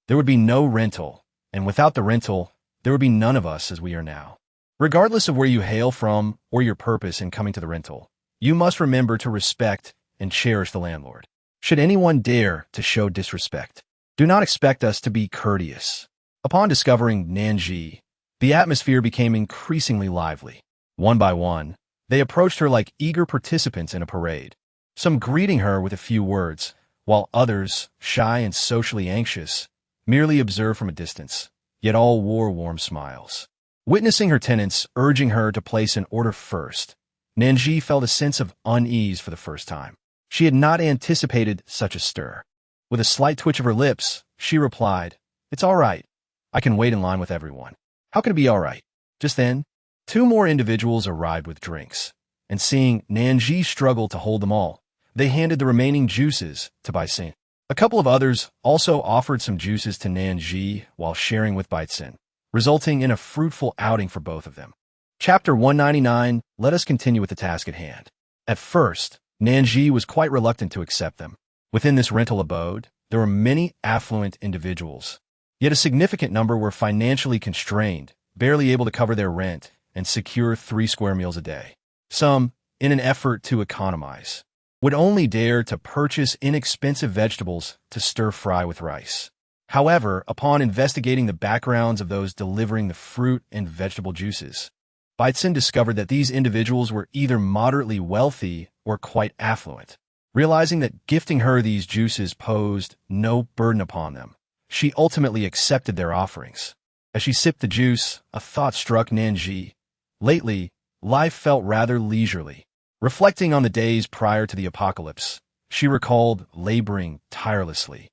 there would be no rental, and without the rental, there would be none of us as we are now. Regardless of where you hail from or your purpose in coming to the rental, you must remember to respect and cherish the landlord. Should anyone dare to show disrespect, do not expect us to be courteous. Upon discovering Nan Zhi, the atmosphere became increasingly lively. One by one, they approached her like eager participants in a parade, some greeting her with a few words, while others, shy and socially anxious, merely observed from a distance, yet all wore warm smiles. Witnessing her tenants urging her to place an order first, Nan Zhi felt a sense of unease for the first time. She had not anticipated such a stir. With a slight twitch of her lips, she replied, "It's all right. I can wait in line with everyone." How can it be all right? Just then, two more individuals arrived with drinks, and seeing Nan Zhi struggle to hold them all, they handed the remaining juices to Baitzin. A couple of others also offered some juices to Nan Zhi while sharing with Baitzin, resulting in a fruitful outing for both of them. Chapter 199, let us continue with the task at hand. At first, Nan Zhi was quite reluctant to accept them. Within this rental abode, there were many affluent individuals, yet a significant number were financially constrained, barely able to cover their rent and secure 3 square meals a day. Some, in an effort to economize, would only dare to purchase inexpensive vegetables to stir-fry with rice. However, upon investigating the backgrounds of those delivering the fruit and vegetable juices, Baitzin discovered that these individuals were either moderately wealthy or quite affluent. Realizing that gifting her these juices posed no burden upon them, she ultimately accepted their offerings. As she sipped the juice, a thought struck Nan Zhi. Lately, life felt rather leisurely. Reflecting on the days prior to the apocalypse, she recalled laboring tirelessly.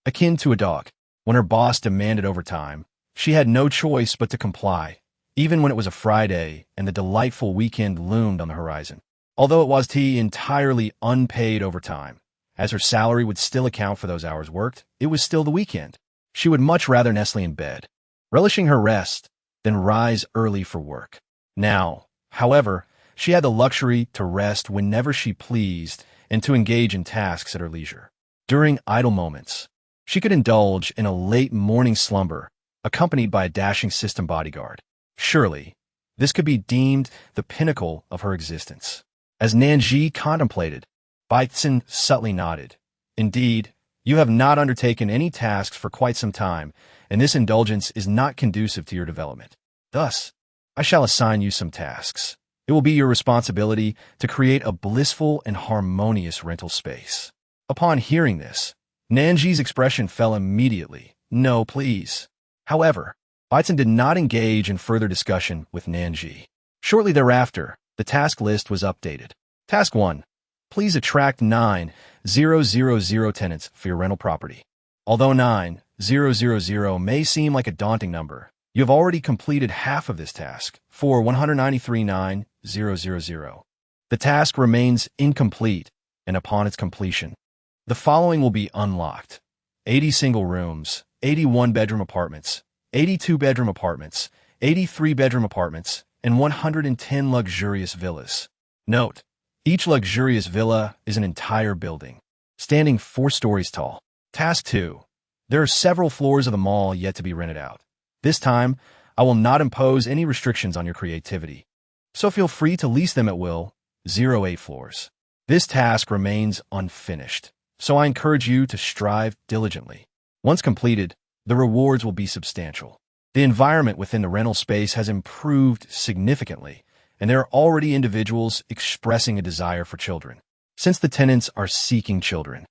Akin to a dog, when her boss demanded overtime, she had no choice but to comply, even when it was a Friday and the delightful weekend loomed on the horizon. Although it was entirely unpaid overtime, as her salary would still account for those hours worked, it was still the weekend. She would much rather nestle in bed, relishing her rest, than rise early for work. Now, however, she had the luxury to rest whenever she pleased and to engage in tasks at her leisure. During idle moments, she could indulge in a late morning slumber, accompanied by a dashing system bodyguard. Surely, this could be deemed the pinnacle of her existence. As Nan Zhi contemplated, Baitzin subtly nodded. Indeed, you have not undertaken any tasks for quite some time, and this indulgence is not conducive to your development. Thus, I shall assign you some tasks. It will be your responsibility to create a blissful and harmonious rental space. Upon hearing this, Nan Zhi's expression fell immediately. No, please. However, Baitzin did not engage in further discussion with Nan Zhi. Shortly thereafter, the task list was updated. Task 1. Please attract 9,000 tenants for your rental property. Although 9,000 may seem like a daunting number, you have already completed half of this task for 193,9,000. The task remains incomplete, and upon its completion, the following will be unlocked: 80 single rooms, 81 bedroom apartments, 82 bedroom apartments, 83 bedroom apartments, and 110 luxurious villas. Note, each luxurious villa is an entire building, standing 4 stories tall. Task 2. There are several floors of the mall yet to be rented out. This time, I will not impose any restrictions on your creativity, so feel free to lease them at will. 08 floors. This task remains unfinished, so I encourage you to strive diligently. Once completed, the rewards will be substantial. The environment within the rental space has improved significantly, and there are already individuals expressing a desire for children. Since the tenants are seeking children,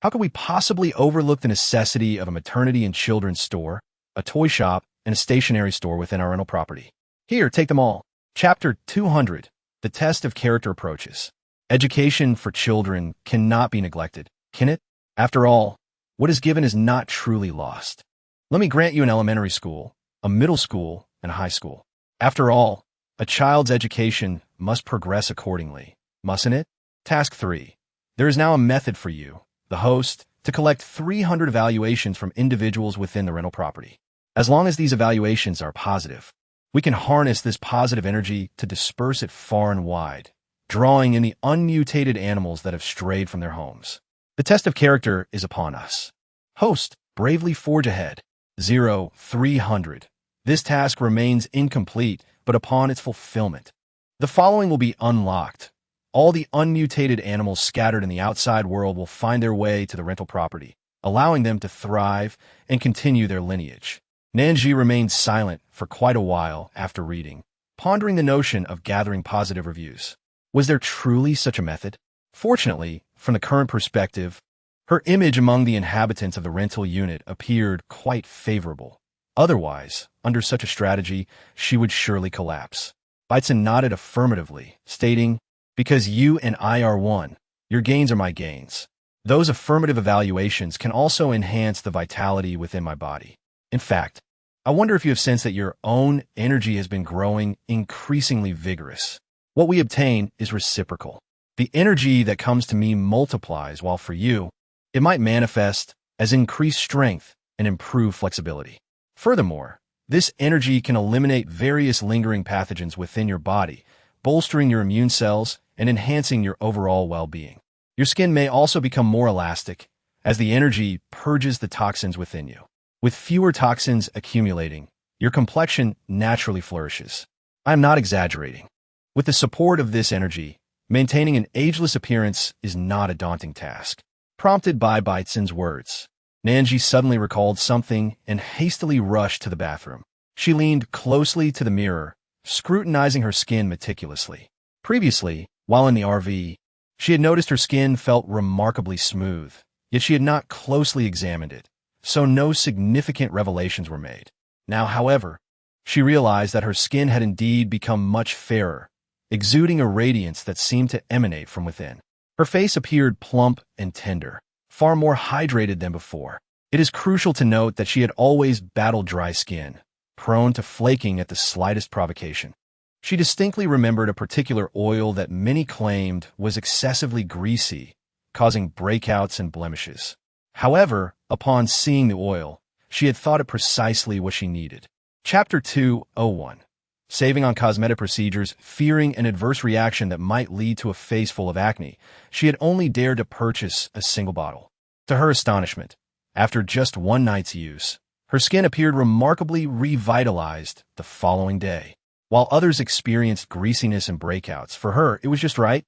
how could we possibly overlook the necessity of a maternity and children's store, a toy shop, and a stationery store within our rental property? Here, take them all. Chapter 200, The Test of Character Approaches. Education for children cannot be neglected, can it? After all, what is given is not truly lost. Let me grant you an elementary school, a middle school, and a high school. After all, a child's education must progress accordingly, mustn't it? Task 3. There is now a method for you, the host, to collect 300 evaluations from individuals within the rental property. As long as these evaluations are positive, we can harness this positive energy to disperse it far and wide, drawing in the unmutated animals that have strayed from their homes. The test of character is upon us. Host, bravely forge ahead. 0300. This task remains incomplete, but upon its fulfillment, the following will be unlocked. All the unmutated animals scattered in the outside world will find their way to the rental property, allowing them to thrive and continue their lineage. Nan Zhi remained silent for quite a while after reading, pondering the notion of gathering positive reviews. Was there truly such a method? Fortunately, from the current perspective, her image among the inhabitants of the rental unit appeared quite favorable. Otherwise, under such a strategy, she would surely collapse. Baitzin nodded affirmatively, stating, "Because you and I are one, your gains are my gains. Those affirmative evaluations can also enhance the vitality within my body. In fact, I wonder if you have sensed that your own energy has been growing increasingly vigorous. What we obtain is reciprocal. The energy that comes to me multiplies, while for you, It might manifest as increased strength and improved flexibility. Furthermore, this energy can eliminate various lingering pathogens within your body, bolstering your immune cells and enhancing your overall well-being. Your skin may also become more elastic as the energy purges the toxins within you. With fewer toxins accumulating, your complexion naturally flourishes. I am not exaggerating. With the support of this energy, maintaining an ageless appearance is not a daunting task. Prompted by Baitsen's words, Nan Zhi suddenly recalled something and hastily rushed to the bathroom. She leaned closely to the mirror, scrutinizing her skin meticulously. Previously, while in the RV, she had noticed her skin felt remarkably smooth, yet she had not closely examined it, so no significant revelations were made. Now, however, she realized that her skin had indeed become much fairer, exuding a radiance that seemed to emanate from within. Her face appeared plump and tender, far more hydrated than before. It is crucial to note that she had always battled dry skin, prone to flaking at the slightest provocation. She distinctly remembered a particular oil that many claimed was excessively greasy, causing breakouts and blemishes. However, upon seeing the oil, she had thought it precisely what she needed. Chapter 2:01. Saving on cosmetic procedures, fearing an adverse reaction that might lead to a face full of acne, she had only dared to purchase a single bottle. To her astonishment, after just one night's use, her skin appeared remarkably revitalized the following day. While others experienced greasiness and breakouts, for her it was just right,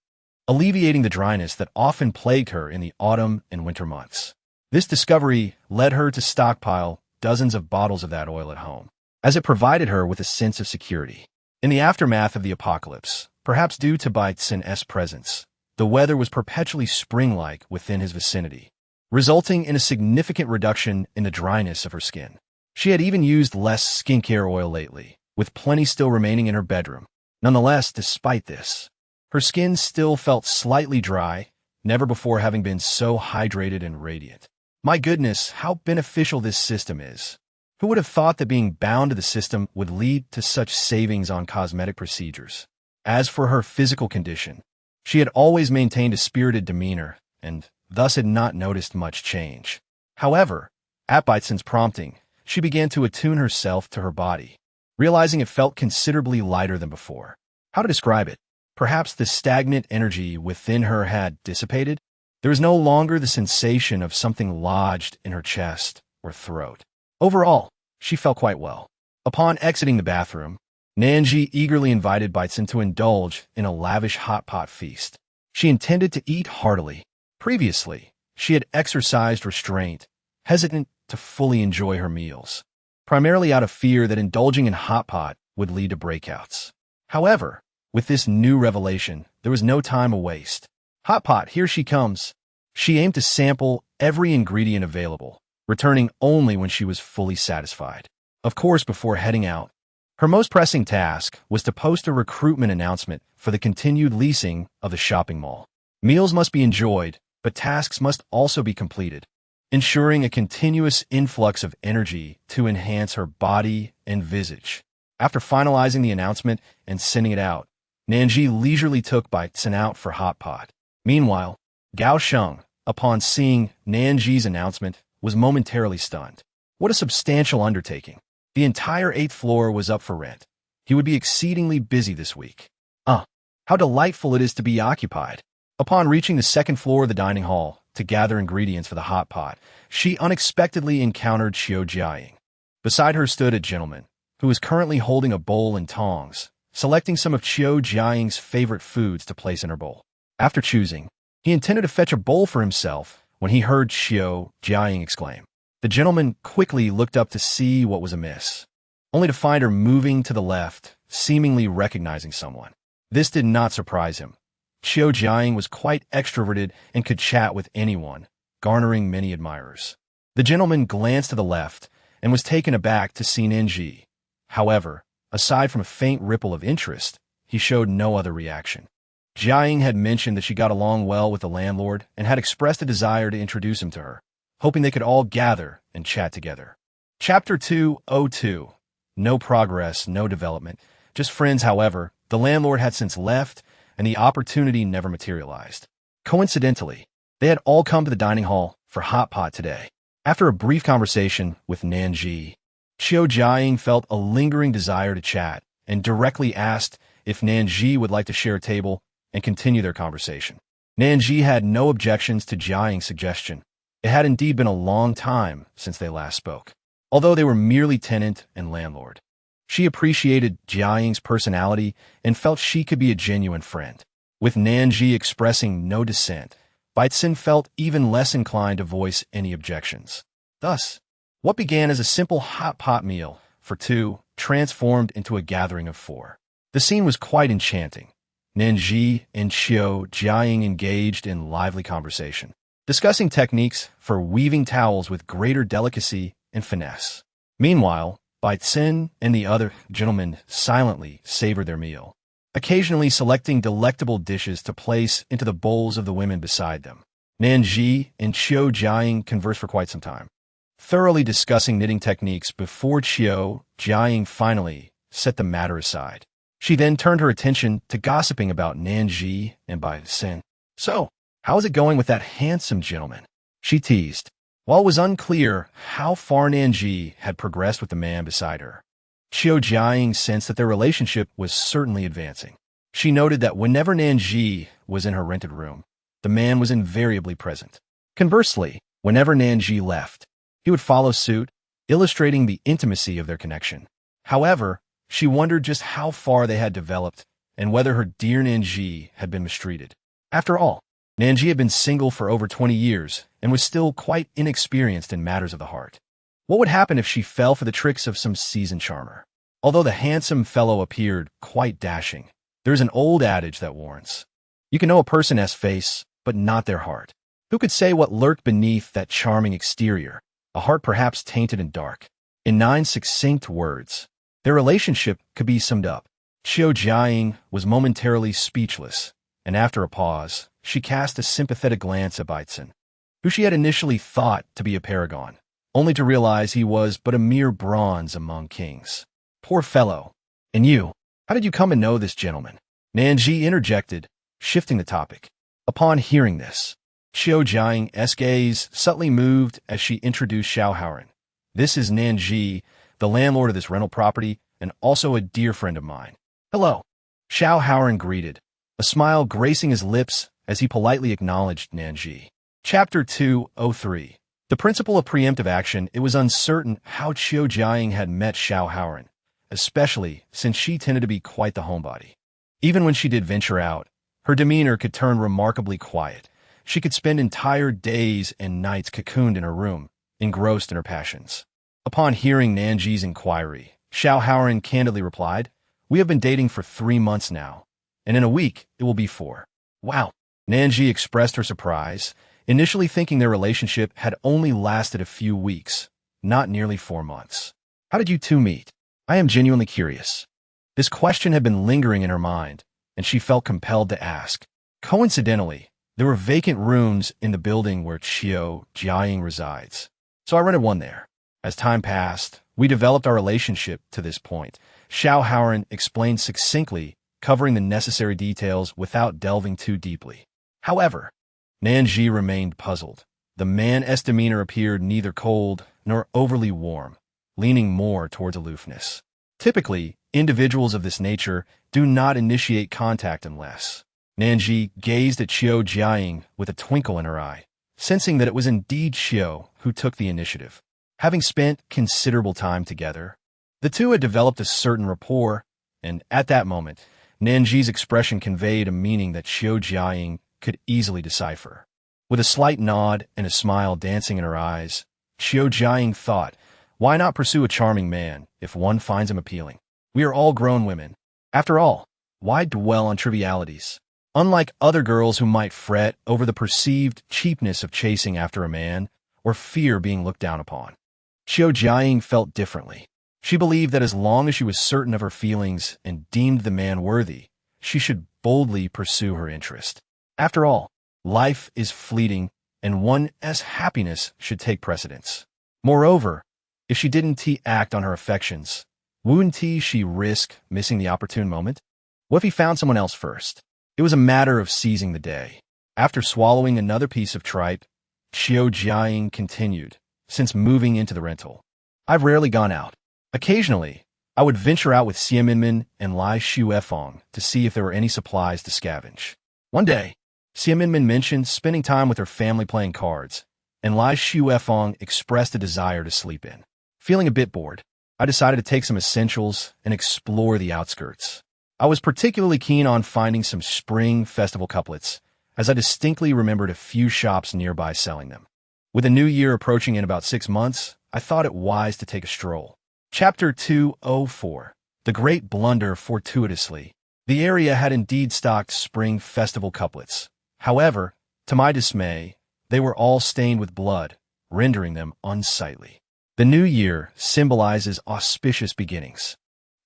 alleviating the dryness that often plagued her in the autumn and winter months. This discovery led her to stockpile dozens of bottles of that oil at home, as it provided her with a sense of security. In the aftermath of the apocalypse, perhaps due to Baitsen's presence, the weather was perpetually spring-like within his vicinity, resulting in a significant reduction in the dryness of her skin. She had even used less skincare oil lately, with plenty still remaining in her bedroom. Nonetheless, despite this, her skin still felt slightly dry, never before having been so hydrated and radiant. My goodness, how beneficial this system is. Who would have thought that being bound to the system would lead to such savings on cosmetic procedures? As for her physical condition, she had always maintained a spirited demeanor and thus had not noticed much change. However, at Baitsen's prompting, she began to attune herself to her body, realizing it felt considerably lighter than before. How to describe it? Perhaps the stagnant energy within her had dissipated. There was no longer the sensation of something lodged in her chest or throat. Overall, she felt quite well. Upon exiting the bathroom, Nan Zhi eagerly invited Baitsen to indulge in a lavish hotpot feast. She intended to eat heartily. Previously, she had exercised restraint, hesitant to fully enjoy her meals, primarily out of fear that indulging in hotpot would lead to breakouts. However, with this new revelation, there was no time to waste. Hotpot, here she comes. She aimed to sample every ingredient available, returning only when she was fully satisfied. Of course, before heading out, her most pressing task was to post a recruitment announcement for the continued leasing of the shopping mall. Meals must be enjoyed, but tasks must also be completed, ensuring a continuous influx of energy to enhance her body and visage. After finalizing the announcement and sending it out, Nan Zhi leisurely took Baitsen out for Hotpot. Meanwhile, Gao Sheng, upon seeing Nan Zhi's announcement, was momentarily stunned. What a substantial undertaking. The entire 8th floor was up for rent. He would be exceedingly busy this week. How delightful it is to be occupied. Upon reaching the 2nd floor of the dining hall to gather ingredients for the hot pot, she unexpectedly encountered Xiao Jiaying. Beside her stood a gentleman, who was currently holding a bowl and tongs, selecting some of Xiao Jiaying's favorite foods to place in her bowl. After choosing, he intended to fetch a bowl for himself when he heard Xiao Jiaying exclaim. The gentleman quickly looked up to see what was amiss, only to find her moving to the left, seemingly recognizing someone. This did not surprise him. Xiao Jiaying was quite extroverted and could chat with anyone, garnering many admirers. The gentleman glanced to the left and was taken aback to see Nan Zhi. However, aside from a faint ripple of interest, he showed no other reaction. Jiaying had mentioned that she got along well with the landlord and had expressed a desire to introduce him to her, hoping they could all gather and chat together. Chapter 2:02. No progress, no development. Just friends. However, the landlord had since left, and the opportunity never materialized. Coincidentally, they had all come to the dining hall for Hotpot today. After a brief conversation with Nan Zhi, Qiu Jiaying felt a lingering desire to chat and directly asked if Nan Zhi would like to share a table and continue their conversation. Nan Zhi had no objections to Jiaying's suggestion. It had indeed been a long time since they last spoke, although they were merely tenant and landlord. She appreciated Jiaying's personality and felt she could be a genuine friend. With Nan Zhi expressing no dissent, Baitsin felt even less inclined to voice any objections. Thus, what began as a simple hot pot meal for two transformed into a gathering of four. The scene was quite enchanting. Nan Zhi and Qiu Jiaying engaged in lively conversation, discussing techniques for weaving towels with greater delicacy and finesse. Meanwhile, Baitsin and the other gentlemen silently savored their meal, occasionally selecting delectable dishes to place into the bowls of the women beside them. Nan Zhi and Qiu Jiaying conversed for quite some time, thoroughly discussing knitting techniques before Qiu Jiaying finally set the matter aside. She then turned her attention to gossiping about Nan Zhi and Baitsin. "So, how is it going with that handsome gentleman?" she teased. While it was unclear how far Nan Zhi had progressed with the man beside her, Qiu Jiaying sensed that their relationship was certainly advancing. She noted that whenever Nan Zhi was in her rented room, the man was invariably present. Conversely, whenever Nan Zhi left, he would follow suit, illustrating the intimacy of their connection. However, she wondered just how far they had developed and whether her dear Nan Zhi had been mistreated. After all, Nan Zhi had been single for over 20 years and was still quite inexperienced in matters of the heart. What would happen if she fell for the tricks of some seasoned charmer? Although the handsome fellow appeared quite dashing, there's an old adage that warns, you can know a person's face, but not their heart. Who could say what lurked beneath that charming exterior, a heart perhaps tainted and dark? In 9 succinct words, their relationship could be summed up. Qiu Jiaying was momentarily speechless, and after a pause, she cast a sympathetic glance at Baitsin, who she had initially thought to be a paragon, only to realize he was but a mere bronze among kings. Poor fellow. And you, how did you come to know this gentleman? Nan Zhi interjected, shifting the topic. Upon hearing this, Qiu Jiaying's gaze subtly moved as she introduced Szechuan. This is Nan Zhi, the landlord of this rental property, and also a dear friend of mine. Hello. Szechuan greeted, a smile gracing his lips as he politely acknowledged Nan Zhi. Chapter 203. The principle of preemptive action. It was uncertain how Qiu Jiaying had met Szechuan, especially since she tended to be quite the homebody. Even when she did venture out, her demeanor could turn remarkably quiet. She could spend entire days and nights cocooned in her room, engrossed in her passions. Upon hearing Nan Zhi's inquiry, Szechuan candidly replied, "We have been dating for 3 months now, and in a week it will be 4. Wow. Nan Zhi expressed her surprise, initially thinking their relationship had only lasted a few weeks, not nearly 4 months. How did you two meet? I am genuinely curious. This question had been lingering in her mind, and she felt compelled to ask. Coincidentally, there were vacant rooms in the building where Qiu Jiaying resides, so I rented one there. As time passed, we developed our relationship to this point. Szechuan explained succinctly, covering the necessary details without delving too deeply. However, Nan Zhi remained puzzled. The man's demeanor appeared neither cold nor overly warm, leaning more towards aloofness. Typically, individuals of this nature do not initiate contact unless. Nan Zhi gazed at Qiu Jiaying with a twinkle in her eye, sensing that it was indeed Qiu who took the initiative. Having spent considerable time together, the two had developed a certain rapport, and at that moment, Nan Zhi's expression conveyed a meaning that Qiu Jiaying could easily decipher. With a slight nod and a smile dancing in her eyes, Qiu Jiaying thought, why not pursue a charming man if one finds him appealing? We are all grown women. After all, why dwell on trivialities? Unlike other girls who might fret over the perceived cheapness of chasing after a man or fear being looked down upon, Qiu Jiaying felt differently. She believed that as long as she was certain of her feelings and deemed the man worthy, she should boldly pursue her interest. After all, life is fleeting, and one's happiness should take precedence. Moreover, if she didn't act on her affections, wouldn't she risk missing the opportune moment? What if he found someone else first? It was a matter of seizing the day. After swallowing another piece of tripe, Qiu Jiaying continued, since moving into the rental. I've rarely gone out. Occasionally, I would venture out with Xiaminmin and Lai Shuefeng to see if there were any supplies to scavenge. One day, Xiaminmin mentioned spending time with her family playing cards, and Lai Shuefeng expressed a desire to sleep in. Feeling a bit bored, I decided to take some essentials and explore the outskirts. I was particularly keen on finding some spring festival couplets, as I distinctly remembered a few shops nearby selling them. With the new year approaching in about 6 months, I thought it wise to take a stroll. Chapter 204. The Great Blunder Fortuitously. The area had indeed stocked spring festival couplets. However, to my dismay, they were all stained with blood, rendering them unsightly. The new year symbolizes auspicious beginnings,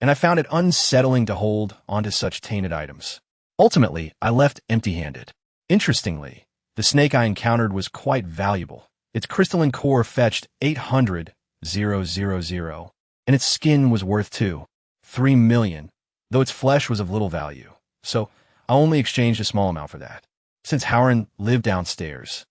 and I found it unsettling to hold onto such tainted items. Ultimately, I left empty-handed. Interestingly, the snake I encountered was quite valuable. Its crystalline core fetched 800,000, and its skin was worth 3 million, though its flesh was of little value. So I only exchanged a small amount for that. Since Howard lived downstairs,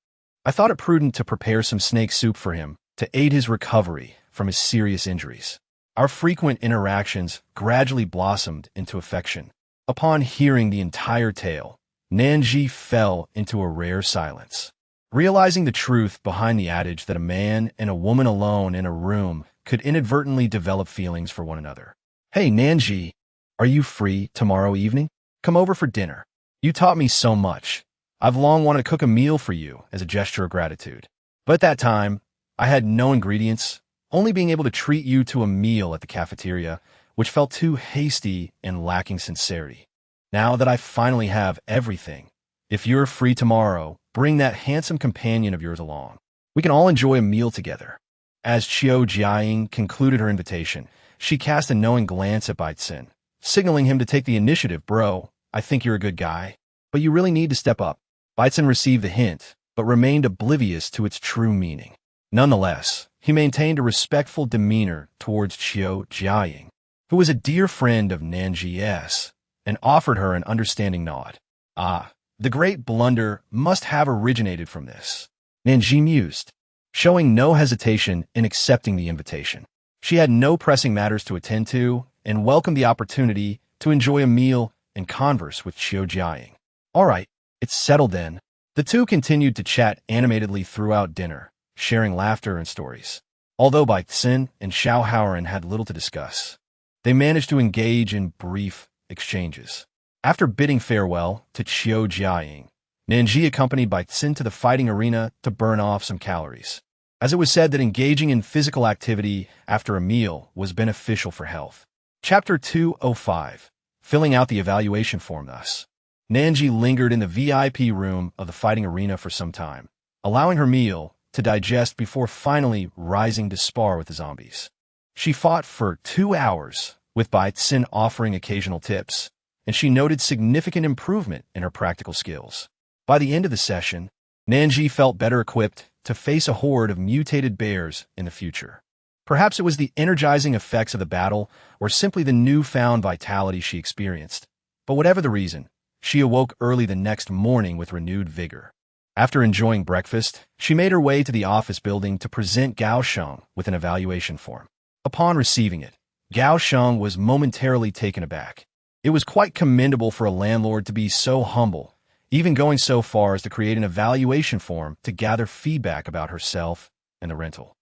I thought it prudent to prepare some snake soup for him to aid his recovery from his serious injuries. Our frequent interactions gradually blossomed into affection. Upon hearing the entire tale, Nan Zhi fell into a rare silence. Realizing the truth behind the adage that a man and a woman alone in a room could inadvertently develop feelings for one another. Hey, Nan Zhi, are you free tomorrow evening? Come over for dinner. You taught me so much. I've long wanted to cook a meal for you as a gesture of gratitude. But at that time, I had no ingredients, only being able to treat you to a meal at the cafeteria, which felt too hasty and lacking sincerity. Now that I finally have everything, if you're free tomorrow, bring that handsome companion of yours along. We can all enjoy a meal together. As Qiu Jiaying concluded her invitation, she cast a knowing glance at Baizhen, signaling him to take the initiative. Bro, I think you're a good guy, but you really need to step up. Baizhen received the hint, but remained oblivious to its true meaning. Nonetheless, he maintained a respectful demeanor towards Qiu Jiaying, who was a dear friend of Nan Zhi's, and offered her an understanding nod. Ah, the great blunder must have originated from this. Nan Zhi mused, showing no hesitation in accepting the invitation. She had no pressing matters to attend to, and welcomed the opportunity to enjoy a meal and converse with Qiu Jiaying. All right, it's settled then. The two continued to chat animatedly throughout dinner, sharing laughter and stories. Although Baizhen and Xiao Haoran had little to discuss, they managed to engage in brief exchanges. After bidding farewell to Qiu Jiaying, Nan Zhi accompanied Baizhen to the fighting arena to burn off some calories, as it was said that engaging in physical activity after a meal was beneficial for health. Chapter 205. Filling out the evaluation form thus. Nan Zhi lingered in the VIP room of the fighting arena for some time, allowing her meal to digest before finally rising to spar with the zombies. She fought for 2 hours, with Baizhen offering occasional tips, and she noted significant improvement in her practical skills. By the end of the session, Nan Zhi felt better equipped to face a horde of mutated bears in the future. Perhaps it was the energizing effects of the battle or simply the newfound vitality she experienced, but whatever the reason, she awoke early the next morning with renewed vigor. After enjoying breakfast, she made her way to the office building to present Gao Sheng with an evaluation form. Upon receiving it, Gao Sheng was momentarily taken aback. It was quite commendable for a landlord to be so humble, even going so far as to create an evaluation form to gather feedback about herself and the rental.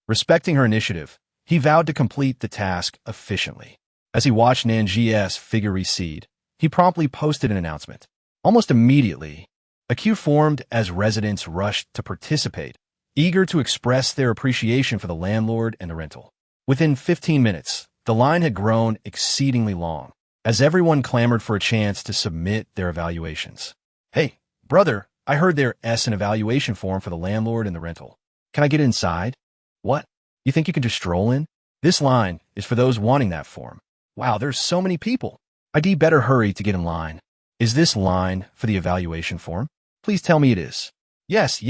Respecting her initiative, he vowed to complete the task efficiently. As he watched Nan Zhi's figure recede, he promptly posted an announcement. Almost immediately, a queue formed as residents rushed to participate, eager to express their appreciation for the landlord and the rental. Within 15 minutes, the line had grown exceedingly long, as everyone clamored for a chance to submit their evaluations. Hey, brother, I heard there's an evaluation form for the landlord and the rental. Can I get inside? What? You think you can just stroll in? This line is for those wanting that form. Wow, there's so many people. I'd better hurry to get in line. Is this line for the evaluation form? Please tell me it is. Yes,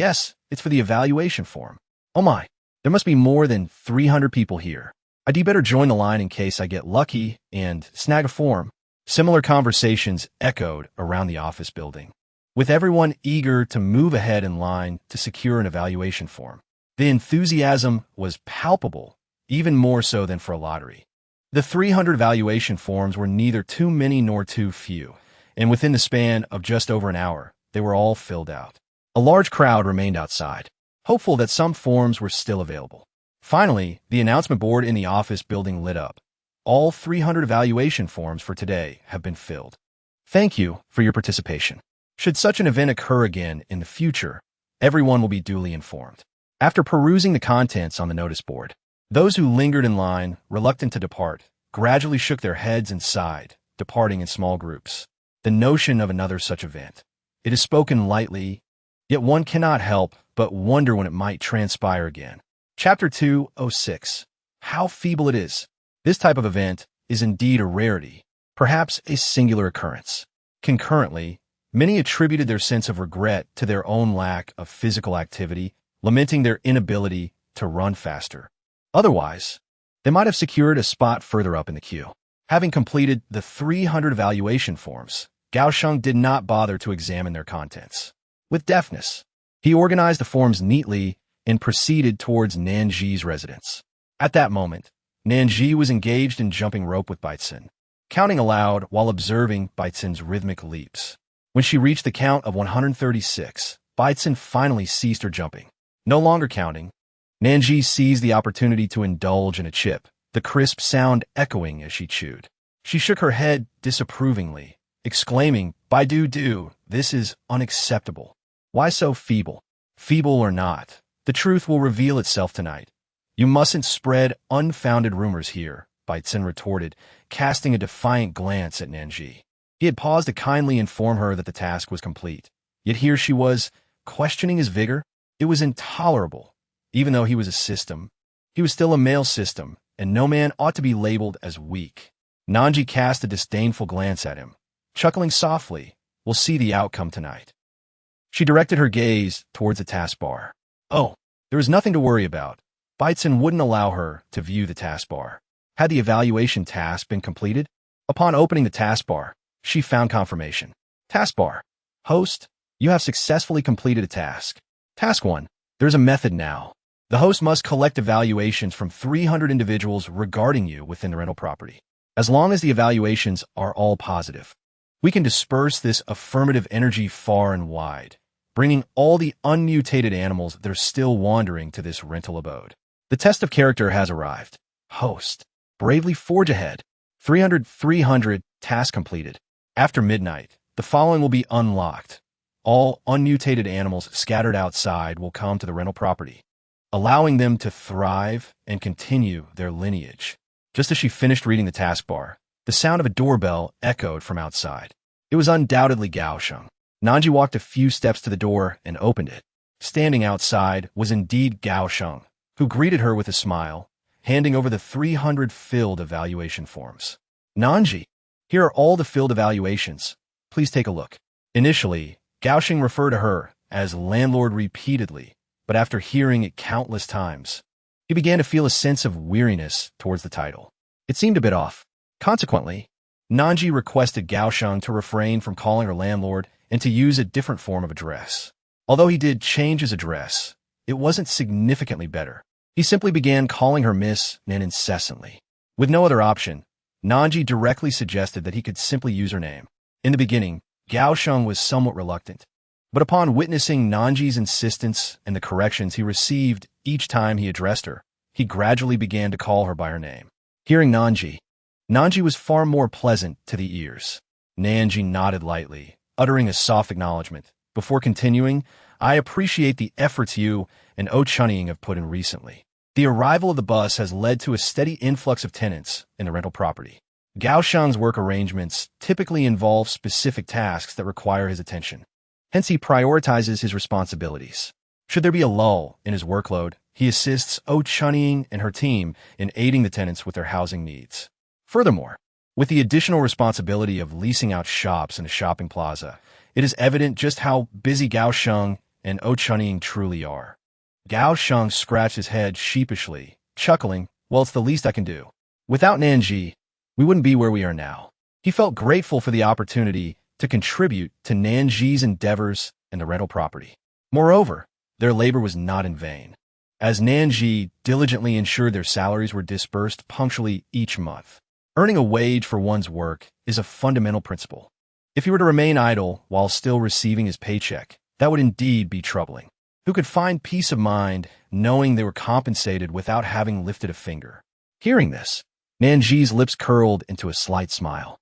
it's for the evaluation form. Oh my, there must be more than 300 people here. I'd better join the line in case I get lucky and snag a form. Similar conversations echoed around the office building. with everyone eager to move ahead in line to secure an evaluation form. The enthusiasm was palpable, even more so than for a lottery. The 300 evaluation forms were neither too many nor too few, and within the span of just over an hour, they were all filled out. A large crowd remained outside, hopeful that some forms were still available. Finally, the announcement board in the office building lit up. All 300 evaluation forms for today have been filled. Thank you for your participation. Should such an event occur again in the future, everyone will be duly informed. After perusing the contents on the notice board, those who lingered in line, reluctant to depart, gradually shook their heads and sighed, departing in small groups. The notion of another such event. It is spoken lightly, yet one cannot help but wonder when it might transpire again. Chapter 206. How feeble it is. This type of event is indeed a rarity, perhaps a singular occurrence. Concurrently, many attributed their sense of regret to their own lack of physical activity, lamenting their inability to run faster. Otherwise, they might have secured a spot further up in the queue. Having completed the 300 evaluation forms, Gaosheng did not bother to examine their contents. With deftness, he organized the forms neatly and proceeded towards Nan Zhi's residence. At that moment, Nan Zhi was engaged in jumping rope with Baitsun, counting aloud while observing Baitsun's rhythmic leaps. When she reached the count of 136, Baitsun finally ceased her jumping. No longer counting, Nan Zhi seized the opportunity to indulge in a chip, the crisp sound echoing as she chewed. She shook her head disapprovingly, exclaiming, "Baidu, this is unacceptable. Why so feeble?" "Feeble or not, the truth will reveal itself tonight. You mustn't spread unfounded rumors here," Baitsun retorted, casting a defiant glance at Nan Zhi. He had paused to kindly inform her that the task was complete. Yet here she was, questioning his vigor. It was intolerable. Even though he was a system, he was still a male system, and no man ought to be labeled as weak. Nan Zhi cast a disdainful glance at him, chuckling softly. "We'll see the outcome tonight." She directed her gaze towards the taskbar. Oh, there was nothing to worry about. Baitsun wouldn't allow her to view the taskbar. Had the evaluation task been completed? Upon opening the taskbar, she found confirmation. Taskbar. Host, you have successfully completed a task. Task 1. There's a method now. The host must collect evaluations from 300 individuals regarding you within the rental property. As long as the evaluations are all positive, we can disperse this affirmative energy far and wide, bringing all the unmutated animals that are still wandering to this rental abode. The test of character has arrived. Host, bravely forge ahead. 300, task completed. After midnight, the following will be unlocked. All unmutated animals scattered outside will come to the rental property, allowing them to thrive and continue their lineage. Just as she finished reading the taskbar, the sound of a doorbell echoed from outside. It was undoubtedly Gaosheng. Nan Zhi walked a few steps to the door and opened it. Standing outside was indeed Gaosheng, who greeted her with a smile, handing over the 300 filled evaluation forms. "Nan Zhi, here are all the filled evaluations. Please take a look." Initially, Gaosheng referred to her as Landlord repeatedly, but after hearing it countless times, he began to feel a sense of weariness towards the title. It seemed a bit off. Consequently, Nan Zhi requested Gaosheng to refrain from calling her landlord and to use a different form of address. Although he did change his address, it wasn't significantly better. He simply began calling her Miss Nan incessantly. With no other option, Nan Zhi directly suggested that he could simply use her name. In the beginning, Gaosheng was somewhat reluctant, but upon witnessing Nan Zhi's insistence and the corrections he received each time he addressed her, he gradually began to call her by her name. Hearing Nan Zhi was far more pleasant to the ears. Nan Zhi nodded lightly, uttering a soft acknowledgement. Before continuing, "I appreciate the efforts you and Chunning have put in recently. The arrival of the bus has led to a steady influx of tenants in the rental property. Gaosheng's work arrangements typically involve specific tasks that require his attention. Hence, he prioritizes his responsibilities. Should there be a lull in his workload, he assists Chunning and her team in aiding the tenants with their housing needs. Furthermore, with the additional responsibility of leasing out shops in a shopping plaza, it is evident just how busy Gaosheng and Chunning truly are." Gaosheng scratched his head sheepishly, chuckling, "Well, it's the least I can do. Without Nan Zhi, we wouldn't be where we are now." He felt grateful for the opportunity to contribute to Nan Zhi's endeavors in the rental property. Moreover, their labor was not in vain, as Nan Zhi diligently ensured their salaries were disbursed punctually each month. Earning a wage for one's work is a fundamental principle. If he were to remain idle while still receiving his paycheck, that would indeed be troubling. Who could find peace of mind knowing they were compensated without having lifted a finger? Hearing this, Nan Zhi's lips curled into a slight smile.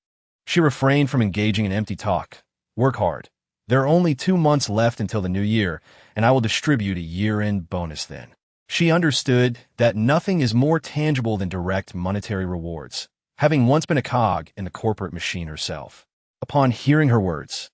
She refrained from engaging in empty talk. Work hard. There are only 2 months left until the new year, and I will distribute a year-end bonus then. She understood that nothing is more tangible than direct monetary rewards, having once been a cog in the corporate machine herself. Upon hearing her words,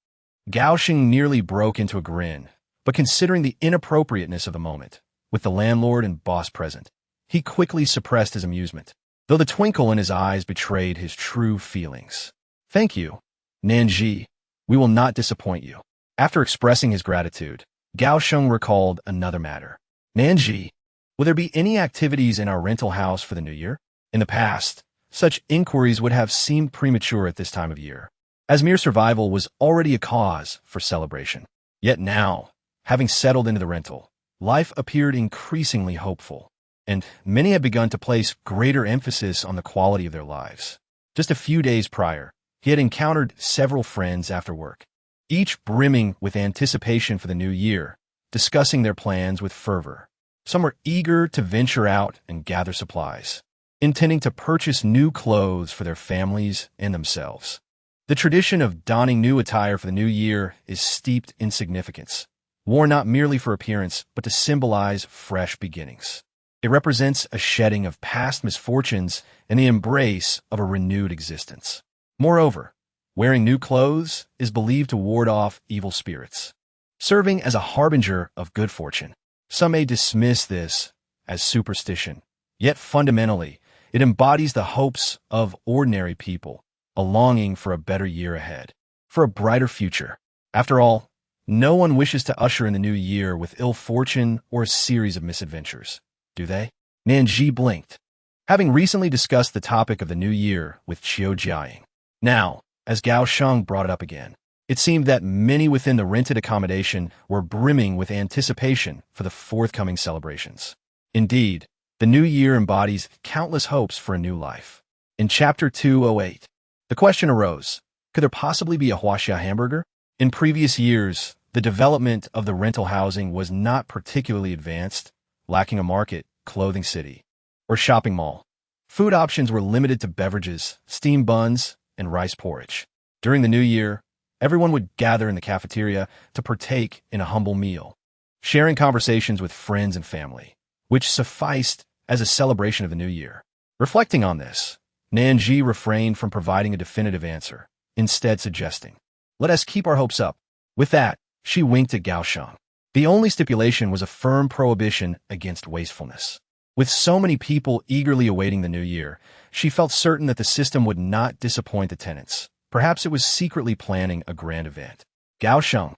Gao Sheng nearly broke into a grin, but considering the inappropriateness of the moment, with the landlord and boss present, he quickly suppressed his amusement, though the twinkle in his eyes betrayed his true feelings. Thank you, Nan Zhi. We will not disappoint you. After expressing his gratitude, Gao Sheng recalled another matter. Nan Zhi, will there be any activities in our rental house for the new year? In the past, such inquiries would have seemed premature at this time of year, as mere survival was already a cause for celebration. Yet now, having settled into the rental, life appeared increasingly hopeful, and many had begun to place greater emphasis on the quality of their lives. Just a few days prior, he had encountered several friends after work, each brimming with anticipation for the new year, discussing their plans with fervor. Some were eager to venture out and gather supplies, intending to purchase new clothes for their families and themselves. The tradition of donning new attire for the new year is steeped in significance, worn not merely for appearance, but to symbolize fresh beginnings. It represents a shedding of past misfortunes and the embrace of a renewed existence. Moreover, wearing new clothes is believed to ward off evil spirits, serving as a harbinger of good fortune. Some may dismiss this as superstition, yet fundamentally, it embodies the hopes of ordinary people, a longing for a better year ahead, for a brighter future. After all, no one wishes to usher in the new year with ill fortune or a series of misadventures, do they? Nan Zhi blinked, having recently discussed the topic of the new year with Qiu Jiaying. Now, as Gao Sheng brought it up again, it seemed that many within the rented accommodation were brimming with anticipation for the forthcoming celebrations. Indeed, the new year embodies countless hopes for a new life. In Chapter 208, the question arose, could there possibly be a Huaxia hamburger? In previous years, the development of the rental housing was not particularly advanced, lacking a market, clothing city, or shopping mall. Food options were limited to beverages, steamed buns, and rice porridge. During the new year, everyone would gather in the cafeteria to partake in a humble meal, sharing conversations with friends and family, which sufficed as a celebration of the new year. Reflecting on this, Nan Zhi refrained from providing a definitive answer, instead suggesting, "Let us keep our hopes up." With that, she winked at Gao Sheng. The only stipulation was a firm prohibition against wastefulness. With so many people eagerly awaiting the new year, she felt certain that the system would not disappoint the tenants. Perhaps it was secretly planning a grand event. Gao Sheng,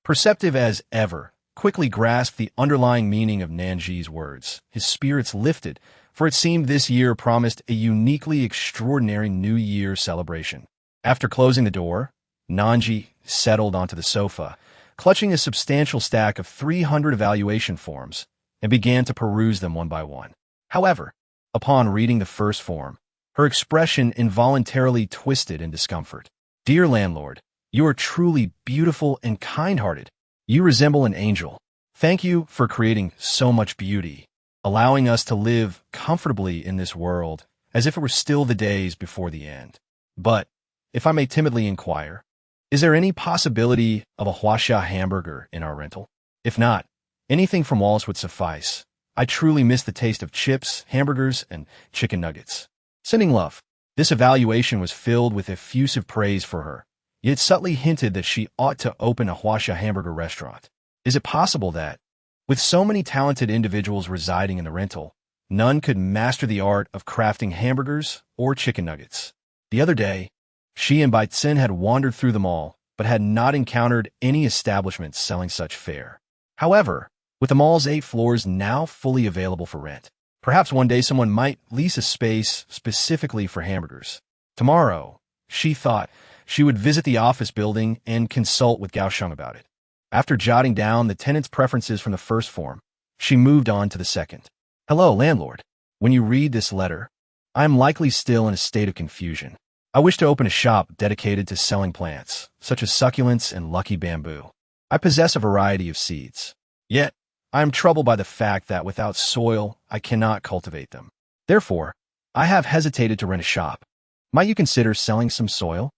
perceptive as ever, quickly grasped the underlying meaning of Nan Zhi's words. His spirits lifted, for it seemed this year promised a uniquely extraordinary New Year celebration. After closing the door, Nan Zhi settled onto the sofa, clutching a substantial stack of 300 evaluation forms, and began to peruse them one by one. However, upon reading the first form, her expression involuntarily twisted in discomfort. "Dear landlord, you are truly beautiful and kind-hearted. You resemble an angel. Thank you for creating so much beauty, allowing us to live comfortably in this world as if it were still the days before the end. But, if I may timidly inquire, is there any possibility of a Huaxia hamburger in our rental? If not, anything from Wallace would suffice. I truly miss the taste of chips, hamburgers, and chicken nuggets. Sending love." This evaluation was filled with effusive praise for her, yet subtly hinted that she ought to open a Huaxia hamburger restaurant. Is it possible that, with so many talented individuals residing in the rental, none could master the art of crafting hamburgers or chicken nuggets? The other day, she and Baitzen had wandered through the mall, but had not encountered any establishments selling such fare. However, with the mall's 8 floors now fully available for rent, perhaps one day someone might lease a space specifically for hamburgers. Tomorrow, she thought, she would visit the office building and consult with Gao Sheng about it. After jotting down the tenant's preferences from the first form, she moved on to the second. Hello, landlord. When you read this letter, I am likely still in a state of confusion. I wish to open a shop dedicated to selling plants, such as succulents and lucky bamboo. I possess a variety of seeds. Yet, I am troubled by the fact that without soil, I cannot cultivate them. Therefore, I have hesitated to rent a shop. Might you consider selling some soil?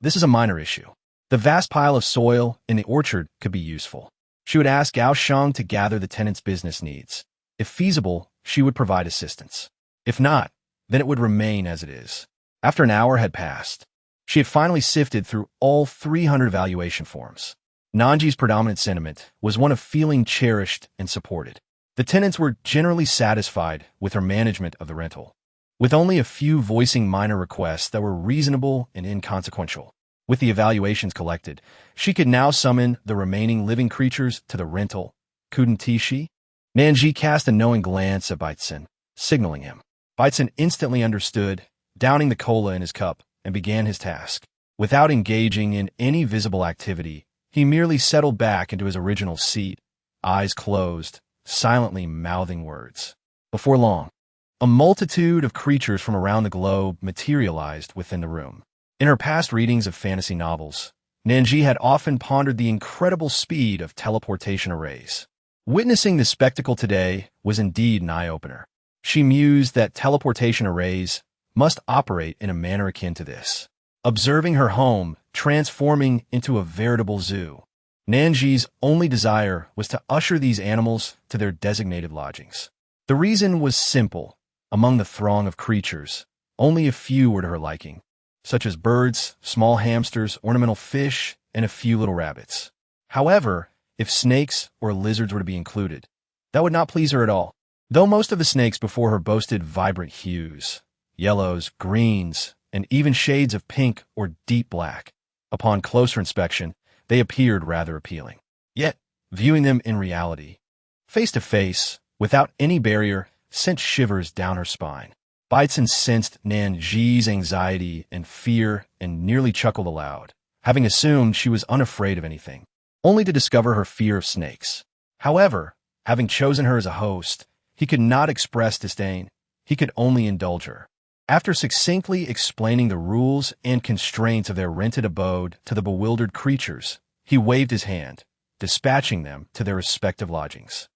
This is a minor issue. The vast pile of soil in the orchard could be useful. She would ask Gao Sheng to gather the tenant's business needs. If feasible, she would provide assistance. If not, then it would remain as it is. After an hour had passed, she had finally sifted through all 300 valuation forms. Nan Zhi's predominant sentiment was one of feeling cherished and supported. The tenants were generally satisfied with her management of the rental, with only a few voicing minor requests that were reasonable and inconsequential. With the evaluations collected, she could now summon the remaining living creatures to the rental. Couldn't she? Nan Zhi cast a knowing glance at Baitzen, signaling him. Baitzen instantly understood, downing the cola in his cup, and began his task. Without engaging in any visible activity, he merely settled back into his original seat, eyes closed, silently mouthing words. Before long, a multitude of creatures from around the globe materialized within the room. In her past readings of fantasy novels, Nan Zhi had often pondered the incredible speed of teleportation arrays. Witnessing this spectacle today was indeed an eye-opener. She mused that teleportation arrays must operate in a manner akin to this. Observing her home transforming into a veritable zoo, Nan Zhi's only desire was to usher these animals to their designated lodgings. The reason was simple. Among the throng of creatures, only a few were to her liking, such as birds, small hamsters, ornamental fish, and a few little rabbits. However, if snakes or lizards were to be included, that would not please her at all. Though most of the snakes before her boasted vibrant hues, yellows, greens, and even shades of pink or deep black, upon closer inspection, they appeared rather appealing. Yet, viewing them in reality, face to face, without any barrier, sent shivers down her spine. Baitzen sensed Nan Zhi's anxiety and fear and nearly chuckled aloud, having assumed she was unafraid of anything, only to discover her fear of snakes. However, having chosen her as a host, he could not express disdain. He could only indulge her. After succinctly explaining the rules and constraints of their rented abode to the bewildered creatures, he waved his hand, dispatching them to their respective lodgings.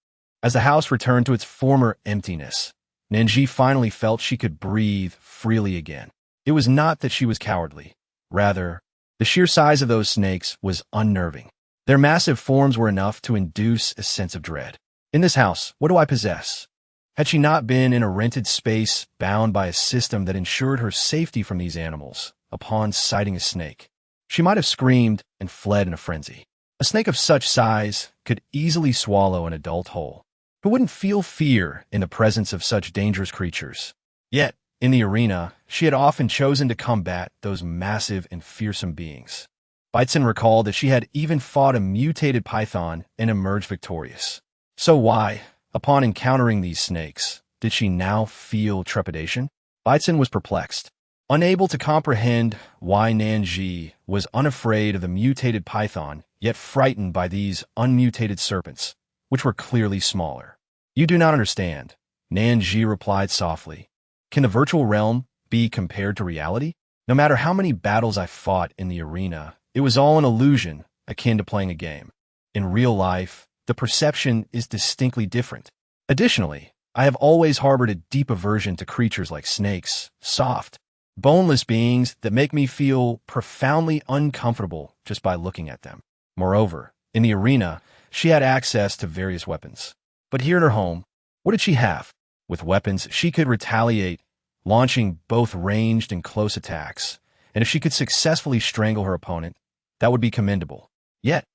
As the house returned to its former emptiness, Nan Zhi finally felt she could breathe freely again. It was not that she was cowardly. Rather, the sheer size of those snakes was unnerving. Their massive forms were enough to induce a sense of dread. In this house, what do I possess? Had she not been in a rented space bound by a system that ensured her safety from these animals, upon sighting a snake, she might have screamed and fled in a frenzy. A snake of such size could easily swallow an adult whole. Who wouldn't feel fear in the presence of such dangerous creatures? Yet, in the arena, she had often chosen to combat those massive and fearsome beings. Baitzen recalled that she had even fought a mutated python and emerged victorious. So why, upon encountering these snakes, did she now feel trepidation? Baitzen was perplexed, unable to comprehend why Nan Zhi was unafraid of the mutated python, yet frightened by these unmutated serpents, which were clearly smaller. You do not understand, Nan Zhi replied softly. Can the virtual realm be compared to reality? No matter how many battles I fought in the arena, it was all an illusion, akin to playing a game. In real life, the perception is distinctly different. Additionally, I have always harbored a deep aversion to creatures like snakes, soft, boneless beings that make me feel profoundly uncomfortable just by looking at them. Moreover, in the arena, she had access to various weapons. But here in her home, what did she have? With weapons, she could retaliate, launching both ranged and close attacks, and if she could successfully strangle her opponent, that would be commendable. Yet,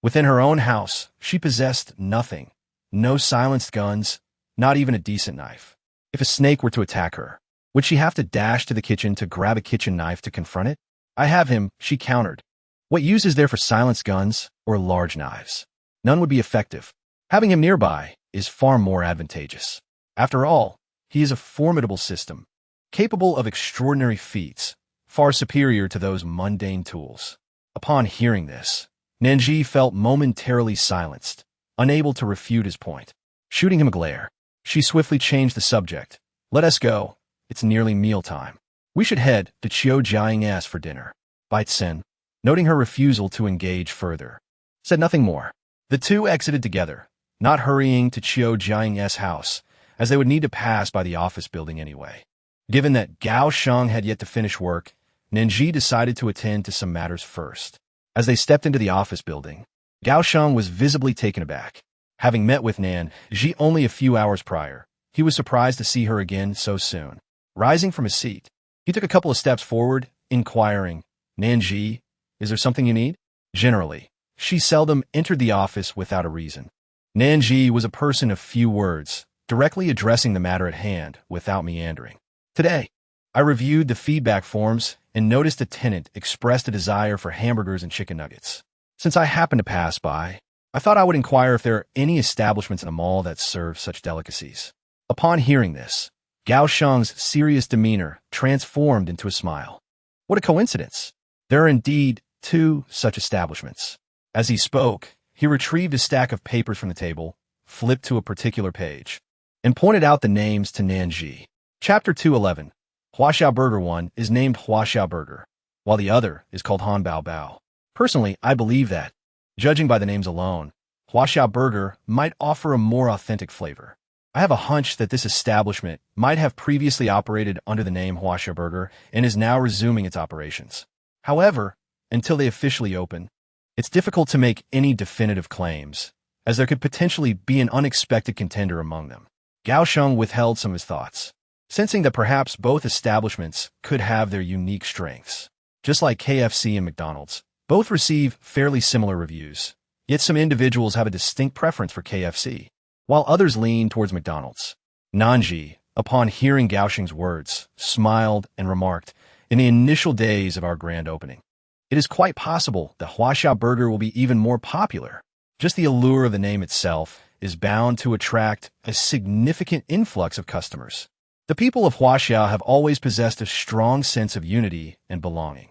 within her own house, she possessed nothing. No silenced guns, not even a decent knife. If a snake were to attack her, would she have to dash to the kitchen to grab a kitchen knife to confront it? I have him, she countered. What use is there for silenced guns or large knives? None would be effective. Having him nearby is far more advantageous. After all, he is a formidable system, capable of extraordinary feats, far superior to those mundane tools. Upon hearing this, Nan Zhi felt momentarily silenced, unable to refute his point. Shooting him a glare, she swiftly changed the subject. Let us go. It's nearly mealtime. We should head to Jiang's for dinner. Bai Tsin, noting her refusal to engage further, said nothing more. The two exited together, not hurrying to Jiang's house, as they would need to pass by the office building anyway. Given that Gao Sheng had yet to finish work, Nan Zhi decided to attend to some matters first. As they stepped into the office building, Gao Sheng was visibly taken aback. Having met with Nan Zhi only a few hours prior, he was surprised to see her again so soon. Rising from his seat, he took a couple of steps forward, inquiring, Nan Zhi, is there something you need? Generally, she seldom entered the office without a reason. Nan Zhi was a person of few words, directly addressing the matter at hand without meandering. Today, I reviewed the feedback forms and noticed a tenant expressed a desire for hamburgers and chicken nuggets. Since I happened to pass by, I thought I would inquire if there are any establishments in the mall that serve such delicacies. Upon hearing this, Gao Sheng's serious demeanor transformed into a smile. What a coincidence! There are indeed 2 such establishments. As he spoke, he retrieved a stack of papers from the table, flipped to a particular page, and pointed out the names to Nan Zhi. Chapter 211. Huaxiao Burger 1 is named Huaxiao Burger, while the other is called Han Bao Bao. Personally, I believe that, judging by the names alone, Huaxiao Burger might offer a more authentic flavor. I have a hunch that this establishment might have previously operated under the name Huaxiao Burger and is now resuming its operations. However, until they officially open, it's difficult to make any definitive claims, as there could potentially be an unexpected contender among them. Gao Sheng withheld some of his thoughts, sensing that perhaps both establishments could have their unique strengths. Just like KFC and McDonald's, both receive fairly similar reviews, yet some individuals have a distinct preference for KFC, while others lean towards McDonald's. Nan Zhi, upon hearing Gao Sheng's words, smiled and remarked, in the initial days of our grand opening, it is quite possible that Huaxiao Burger will be even more popular. Just the allure of the name itself is bound to attract a significant influx of customers. The people of Huaxiao have always possessed a strong sense of unity and belonging,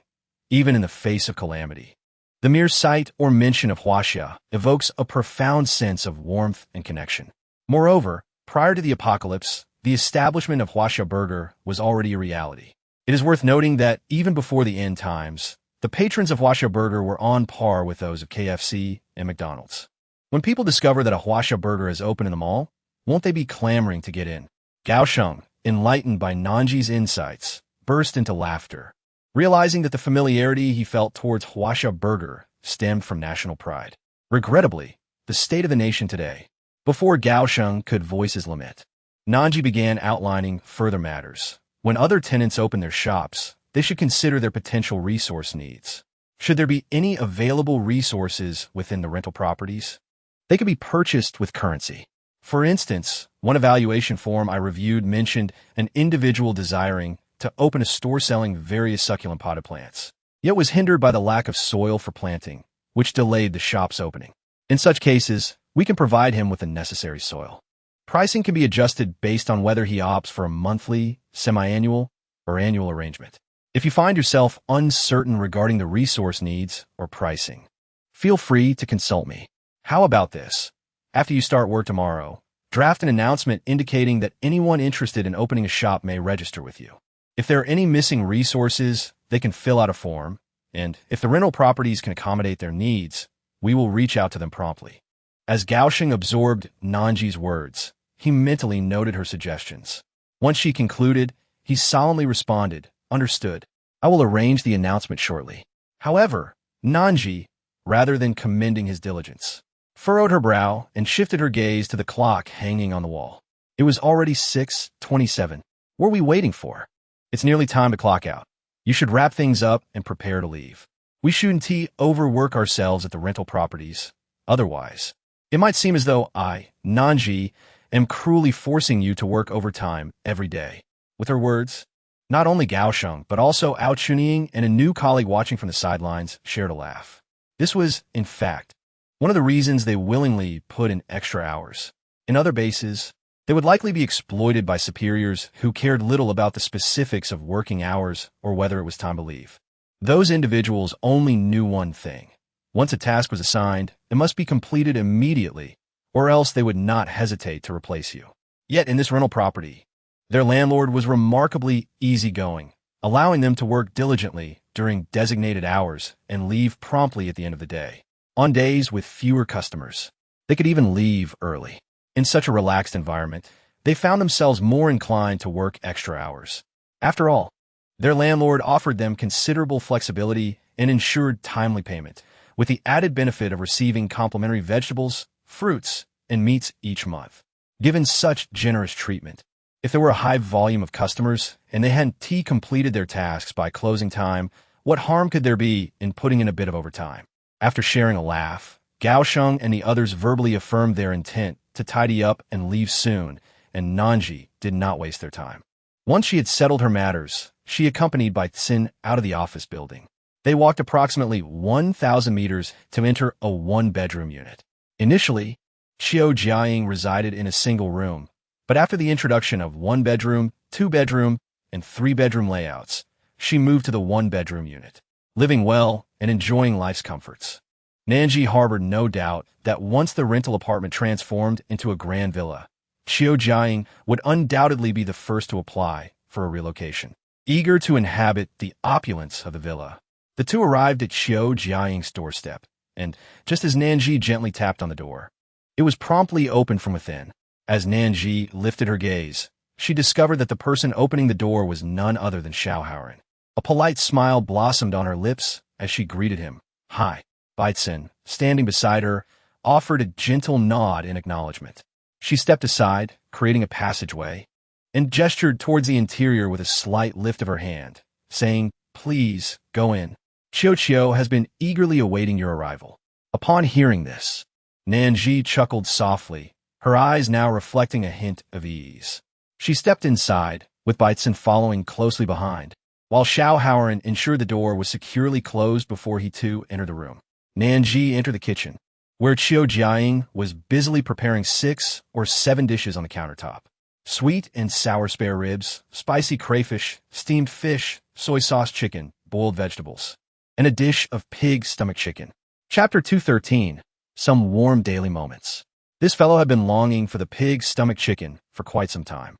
even in the face of calamity. The mere sight or mention of Huaxiao evokes a profound sense of warmth and connection. Moreover, prior to the apocalypse, the establishment of Huaxiao Burger was already a reality. It is worth noting that even before the end times, the patrons of Huaxiao Burger were on par with those of KFC and McDonald's. When people discover that a Huaxiao Burger is open in the mall, won't they be clamoring to get in? Gao Sheng, enlightened by Nan Zhi's insights, burst into laughter, realizing that the familiarity he felt towards Huaxiao Burger stemmed from national pride. Regrettably, the state of the nation today. Before Gao Sheng could voice his lament, Nan Zhi began outlining further matters. When other tenants open their shops, they should consider their potential resource needs. Should there be any available resources within the rental properties, they could be purchased with currency. For instance, one evaluation form I reviewed mentioned an individual desiring to open a store selling various succulent potted plants, yet was hindered by the lack of soil for planting, which delayed the shop's opening. In such cases, we can provide him with the necessary soil. Pricing can be adjusted based on whether he opts for a monthly, semi-annual, or annual arrangement. If you find yourself uncertain regarding the resource needs or pricing, feel free to consult me. How about this? After you start work tomorrow, draft an announcement indicating that anyone interested in opening a shop may register with you. If there are any missing resources, they can fill out a form, and if the rental properties can accommodate their needs, we will reach out to them promptly. As Gao Sheng absorbed Nan Zhi's words, he mentally noted her suggestions. Once she concluded, he solemnly responded, "Understood. I will arrange the announcement shortly." However, Nan Zhi, rather than commending his diligence, furrowed her brow and shifted her gaze to the clock hanging on the wall. It was already 6:27. What are we waiting for? It's nearly time to clock out. You should wrap things up and prepare to leave. We shouldn't overwork ourselves at the rental properties. Otherwise, it might seem as though I, Nan Zhi, am cruelly forcing you to work overtime every day. With her words, not only Gao Sheng, but also Ao Chunying and a new colleague watching from the sidelines shared a laugh. This was, in fact, one of the reasons they willingly put in extra hours. In other bases, They would likely be exploited by superiors who cared little about the specifics of working hours or whether it was time to leave. Those individuals only knew one thing. Once a task was assigned, it must be completed immediately, or else they would not hesitate to replace you. Yet in this rental property, their landlord was remarkably easygoing, allowing them to work diligently during designated hours and leave promptly at the end of the day. On days with fewer customers, they could even leave early. In such a relaxed environment, they found themselves more inclined to work extra hours. After all, their landlord offered them considerable flexibility and ensured timely payment, with the added benefit of receiving complimentary vegetables, fruits, and meats each month. Given such generous treatment, if there were a high volume of customers and they hadn't completed their tasks by closing time, what harm could there be in putting in a bit of overtime? After sharing a laugh, Gaosheng and the others verbally affirmed their intent to tidy up and leave soon, and Nan Zhi did not waste their time. Once she had settled her matters, she accompanied by Xin out of the office building. They walked approximately 1,000 meters to enter a one-bedroom unit. Initially, Xiao Jiaying resided in a single room, but after the introduction of one-bedroom, two-bedroom, and three-bedroom layouts, she moved to the one-bedroom unit, living well and enjoying life's comforts. Nan Zhi harbored no doubt that once the rental apartment transformed into a grand villa, Xiao Jiaying would undoubtedly be the first to apply for a relocation. Eager to inhabit the opulence of the villa, the two arrived at Xiao Jiaying's doorstep, and just as Nan Zhi gently tapped on the door, it was promptly opened from within. As Nan Zhi lifted her gaze, she discovered that the person opening the door was none other than Xiao Haoran. A polite smile blossomed on her lips as she greeted him. "Hi." Baitzen, standing beside her, offered a gentle nod in acknowledgement. She stepped aside, creating a passageway, and gestured towards the interior with a slight lift of her hand, saying, "Please, go in. Qiao has been eagerly awaiting your arrival." Upon hearing this, Nan Zhi chuckled softly, her eyes now reflecting a hint of ease. She stepped inside, with Baitzen following closely behind, while Xiao Haoran ensured the door was securely closed before he too entered the room. Nan Zhi entered the kitchen, where Xiao Jiaying was busily preparing 6 or 7 dishes on the countertop. Sweet and sour spare ribs, spicy crayfish, steamed fish, soy sauce chicken, boiled vegetables, and a dish of pig stomach chicken. Chapter 213. Some warm daily moments. This fellow had been longing for the pig stomach chicken for quite some time,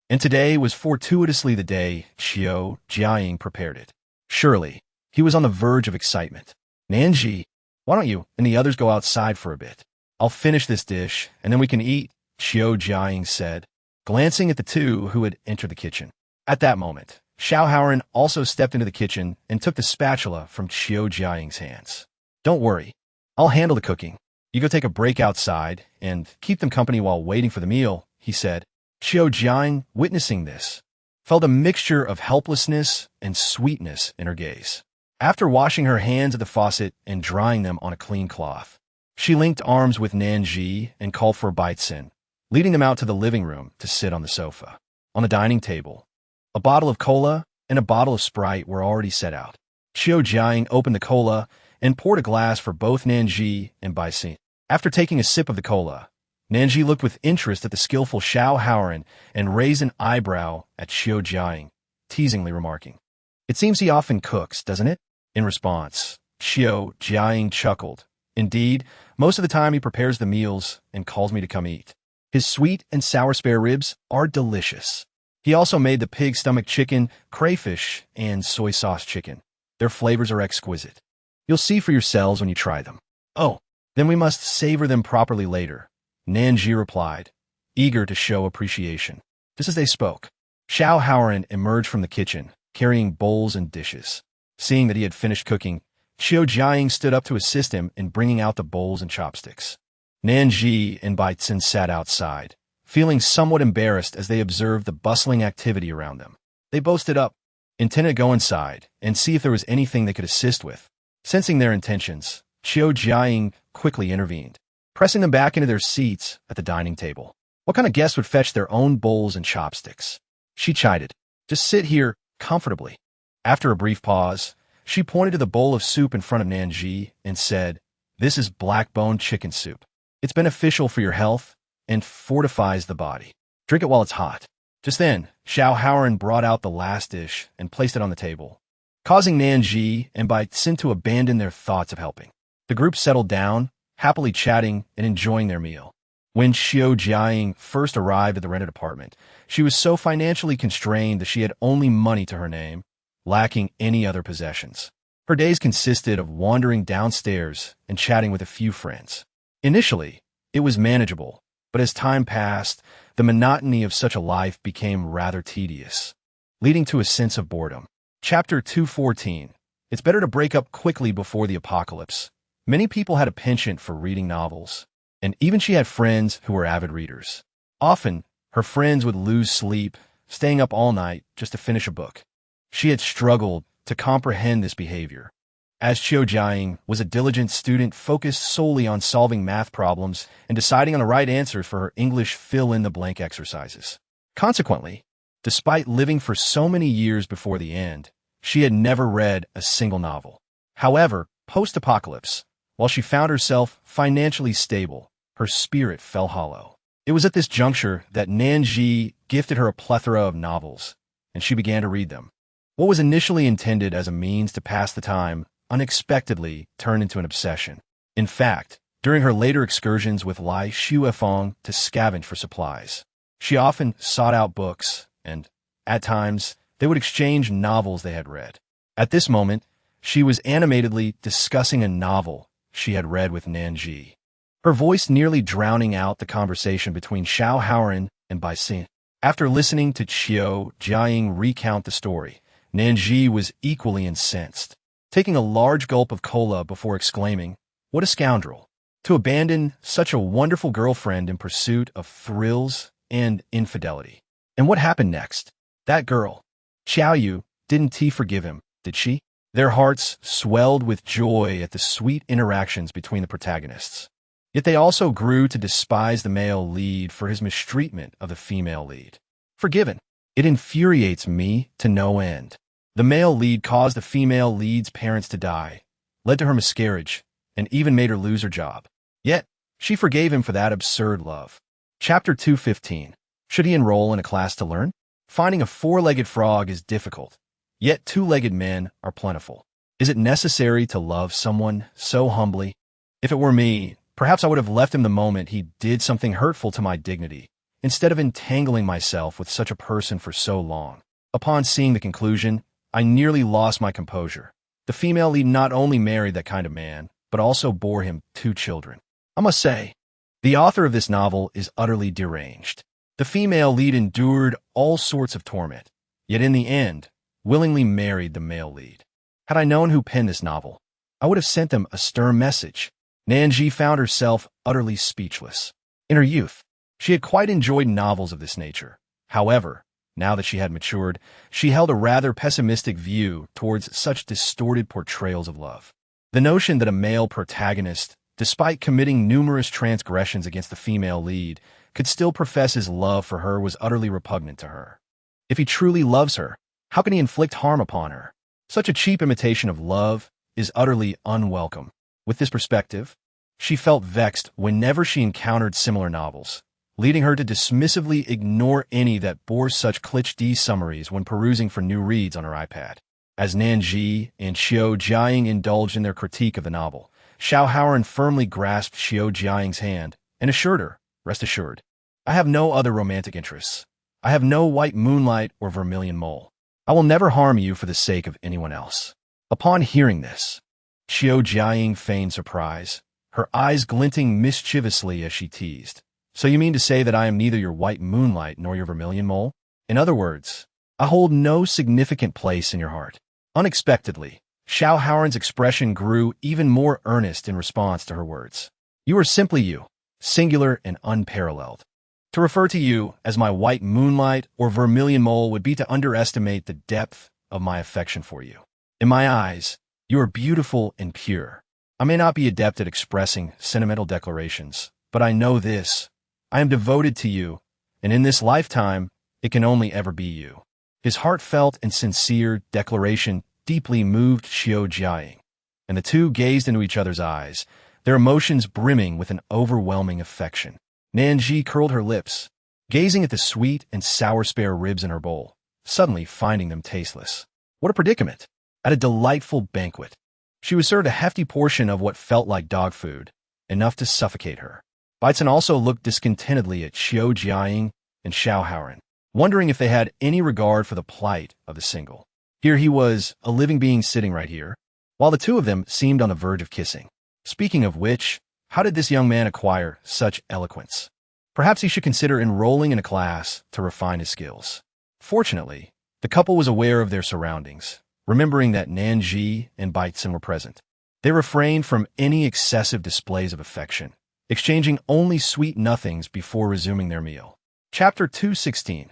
and today was fortuitously the day Xiao Jiaying prepared it. Surely, he was on the verge of excitement. "Nan Zhi, why don't you and the others go outside for a bit? I'll finish this dish, and then we can eat," Xiao Jiaying said, glancing at the two who had entered the kitchen. At that moment, Xiao Haoran also stepped into the kitchen and took the spatula from Xiao Jiaying's hands. "Don't worry, I'll handle the cooking. You go take a break outside and keep them company while waiting for the meal," he said. Xiao Jiaying, witnessing this, felt a mixture of helplessness and sweetness in her gaze. After washing her hands at the faucet and drying them on a clean cloth, she linked arms with Nan Zhi and called for Baitzen, leading them out to the living room to sit on the sofa. On the dining table, a bottle of cola and a bottle of Sprite were already set out. Xiao Jiaying opened the cola and poured a glass for both Nan Zhi and Baitzen. After taking a sip of the cola, Nan Zhi looked with interest at the skillful Xiao Haoran and raised an eyebrow at Xiao Jiaying, teasingly remarking, "It seems he often cooks, doesn't it?" In response, Xiao Jiaying chuckled. "Indeed, most of the time he prepares the meals and calls me to come eat. His sweet and sour spare ribs are delicious. He also made the pig stomach chicken, crayfish, and soy sauce chicken. Their flavors are exquisite. You'll see for yourselves when you try them." "Oh, then we must savor them properly later," Nan Zhi replied, eager to show appreciation. Just as they spoke, Xiao Haoran emerged from the kitchen, carrying bowls and dishes. Seeing that he had finished cooking, Xiao Jiaying stood up to assist him in bringing out the bowls and chopsticks. Nan Zhi and Baitzen sat outside, feeling somewhat embarrassed as they observed the bustling activity around them. They boasted up, intended to go inside and see if there was anything they could assist with. Sensing their intentions, Xiao Jiaying quickly intervened, pressing them back into their seats at the dining table. What kind of guest would fetch their own bowls and chopsticks? She chided. "Just sit here comfortably." After a brief pause, she pointed to the bowl of soup in front of Nan Zhi and said, "This is black bone chicken soup. It's beneficial for your health and fortifies the body." Drink it while it's hot. Just then, Szechuan brought out the last dish and placed it on the table, causing Nan Zhi and Sin to abandon their thoughts of helping. The group settled down, happily chatting and enjoying their meal. When Xiao first arrived at the rented apartment, she was so financially constrained that she had only money to her name, lacking any other possessions. Her days consisted of wandering downstairs and chatting with a few friends. Initially, it was manageable, but as time passed, the monotony of such a life became rather tedious, leading to a sense of boredom. Chapter 214. It's better to break up quickly before the apocalypse. Many people had a penchant for reading novels, and even she had friends who were avid readers. Often, her friends would lose sleep, staying up all night just to finish a book. She had struggled to comprehend this behavior, as Xiao was a diligent student focused solely on solving math problems and deciding on the right answers for her English fill-in-the-blank exercises. Consequently, despite living for so many years before the end, she had never read a single novel. However, post-apocalypse, while she found herself financially stable, her spirit fell hollow. It was at this juncture that Nan Zhi gifted her a plethora of novels, and she began to read them. What was initially intended as a means to pass the time unexpectedly turned into an obsession. In fact, during her later excursions with Lai Shuefeng to scavenge for supplies, she often sought out books, and, at times, they would exchange novels they had read. At this moment, she was animatedly discussing a novel she had read with Nan Zhi, her voice nearly drowning out the conversation between Szechuan and Sin. After listening to Xiao recount the story, Nan Zhi was equally incensed, taking a large gulp of cola before exclaiming, "What a scoundrel! To abandon such a wonderful girlfriend in pursuit of thrills and infidelity." And what happened next? That girl, Xiao, didn't forgive him, did she? Their hearts swelled with joy at the sweet interactions between the protagonists. Yet they also grew to despise the male lead for his mistreatment of the female lead. Forgiven. It infuriates me to no end. The male lead caused the female lead's parents to die, led to her miscarriage, and even made her lose her job. Yet, she forgave him for that absurd love. Chapter 215. Should he enroll in a class to learn? Finding a four-legged frog is difficult, yet two-legged men are plentiful. Is it necessary to love someone so humbly? If it were me, perhaps I would have left him the moment he did something hurtful to my dignity, instead of entangling myself with such a person for so long. Upon seeing the conclusion, I nearly lost my composure. The female lead not only married that kind of man, but also bore him 2 children. I must say, the author of this novel is utterly deranged. The female lead endured all sorts of torment, yet in the end, willingly married the male lead. Had I known who penned this novel, I would have sent them a stern message. Nan Zhi found herself utterly speechless. In her youth, she had quite enjoyed novels of this nature. However, now that she had matured, she held a rather pessimistic view towards such distorted portrayals of love. The notion that a male protagonist, despite committing numerous transgressions against the female lead, could still profess his love for her was utterly repugnant to her. If he truly loves her, how can he inflict harm upon her? Such a cheap imitation of love is utterly unwelcome. With this perspective, she felt vexed whenever she encountered similar novels, leading her to dismissively ignore any that bore such cliché summaries when perusing for new reads on her iPad. As Nan Zhi and Xiao indulged in their critique of the novel, Szechuan firmly grasped Xiao hand and assured her, "Rest assured, I have no other romantic interests. I have no white moonlight or vermilion mole. I will never harm you for the sake of anyone else." Upon hearing this, Xiao feigned surprise, her eyes glinting mischievously as she teased. "So you mean to say that I am neither your white moonlight nor your vermilion mole? In other words, I hold no significant place in your heart." Unexpectedly, Xiao's expression grew even more earnest in response to her words. "You are simply you, singular and unparalleled. To refer to you as my white moonlight or vermilion mole would be to underestimate the depth of my affection for you. In my eyes, you are beautiful and pure. I may not be adept at expressing sentimental declarations, but I know this. I am devoted to you, and in this lifetime, it can only ever be you." His heartfelt and sincere declaration deeply moved Xiao, and the two gazed into each other's eyes, their emotions brimming with an overwhelming affection. Nan Zhi curled her lips, gazing at the sweet and sour spare ribs in her bowl, suddenly finding them tasteless. What a predicament! At a delightful banquet, she was served a hefty portion of what felt like dog food, enough to suffocate her. Baitzen also looked discontentedly at Xiao Jiaying and Xiao Haoren, wondering if they had any regard for the plight of the single. Here he was, a living being sitting right here, while the two of them seemed on the verge of kissing. Speaking of which, how did this young man acquire such eloquence? Perhaps he should consider enrolling in a class to refine his skills. Fortunately, the couple was aware of their surroundings, remembering that Nan Zhi and Baitzen were present. They refrained from any excessive displays of affection, exchanging only sweet nothings before resuming their meal. Chapter 216.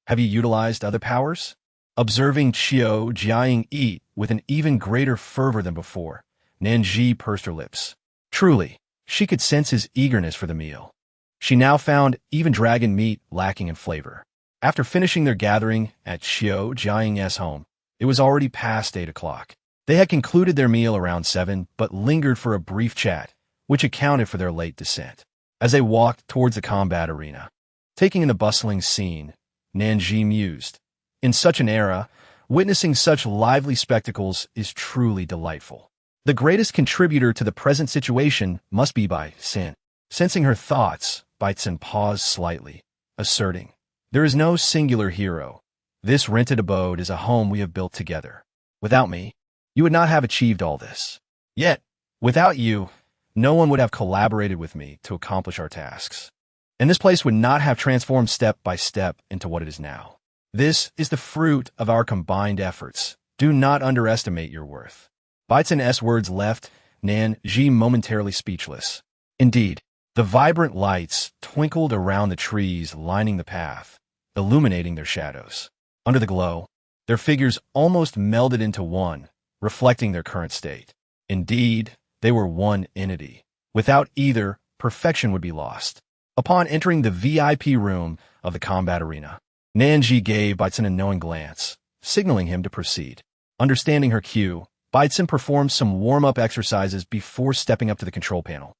Have you utilized other powers? Observing Xiao Jiaying eat with an even greater fervor than before, Nan Zhi pursed her lips. Truly, she could sense his eagerness for the meal. She now found even dragon meat lacking in flavor. After finishing their gathering at Xiao Jiaying's home, it was already past 8 o'clock. They had concluded their meal around 7, but lingered for a brief chat, which accounted for their late descent. As they walked towards the combat arena, taking in the bustling scene, Nan Zhi mused. In such an era, witnessing such lively spectacles is truly delightful. The greatest contributor to the present situation must be Baitzen. Sensing her thoughts, Baitzen paused slightly, asserting, there is no singular hero. This rented abode is a home we have built together. Without me, you would not have achieved all this. Yet, without you, no one would have collaborated with me to accomplish our tasks. And this place would not have transformed step by step into what it is now. This is the fruit of our combined efforts. Do not underestimate your worth. Baitzen's words left Nan Zhi momentarily speechless. Indeed, the vibrant lights twinkled around the trees lining the path, illuminating their shadows. Under the glow, their figures almost melded into one, reflecting their current state. Indeed, they were one entity. Without either, perfection would be lost. Upon entering the VIP room of the combat arena, Nan Zhi gave Baitzen a knowing glance, signaling him to proceed. Understanding her cue, Baitzen performed some warm-up exercises before stepping up to the control panel.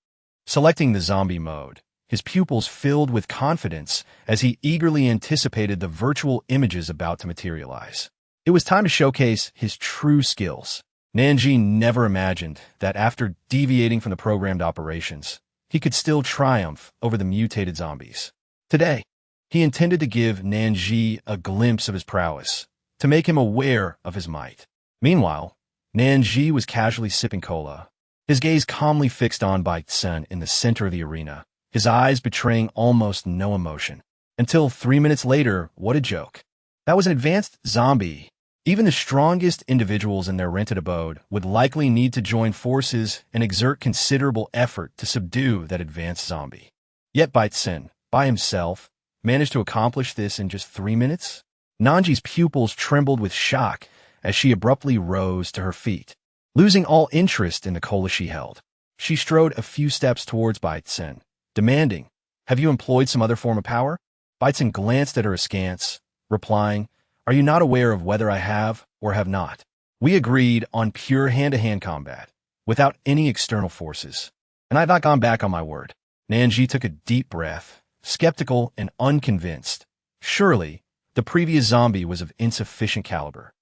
Selecting the zombie mode, his pupils filled with confidence as he eagerly anticipated the virtual images about to materialize. It was time to showcase his true skills. Nan Zhi never imagined that after deviating from the programmed operations, he could still triumph over the mutated zombies. Today, he intended to give Nan Zhi a glimpse of his prowess, to make him aware of his might. Meanwhile, Nan Zhi was casually sipping cola, his gaze calmly fixed on Baitzen in the center of the arena, his eyes betraying almost no emotion. Until 3 minutes later, what a joke. That was an advanced zombie. Even the strongest individuals in their rented abode would likely need to join forces and exert considerable effort to subdue that advanced zombie. Yet Baitzen, by himself, managed to accomplish this in just 3 minutes? Nan Zhi's pupils trembled with shock as she abruptly rose to her feet. Losing all interest in the cola she held, she strode a few steps towards Baitzen, demanding, have you employed some other form of power? Baitzen glanced at her askance, replying, are you not aware of whether I have or have not? We agreed on pure hand-to-hand combat, without any external forces, and I have not gone back on my word. Nan Zhi took a deep breath, skeptical and unconvinced. Surely, the previous zombie was of insufficient caliber.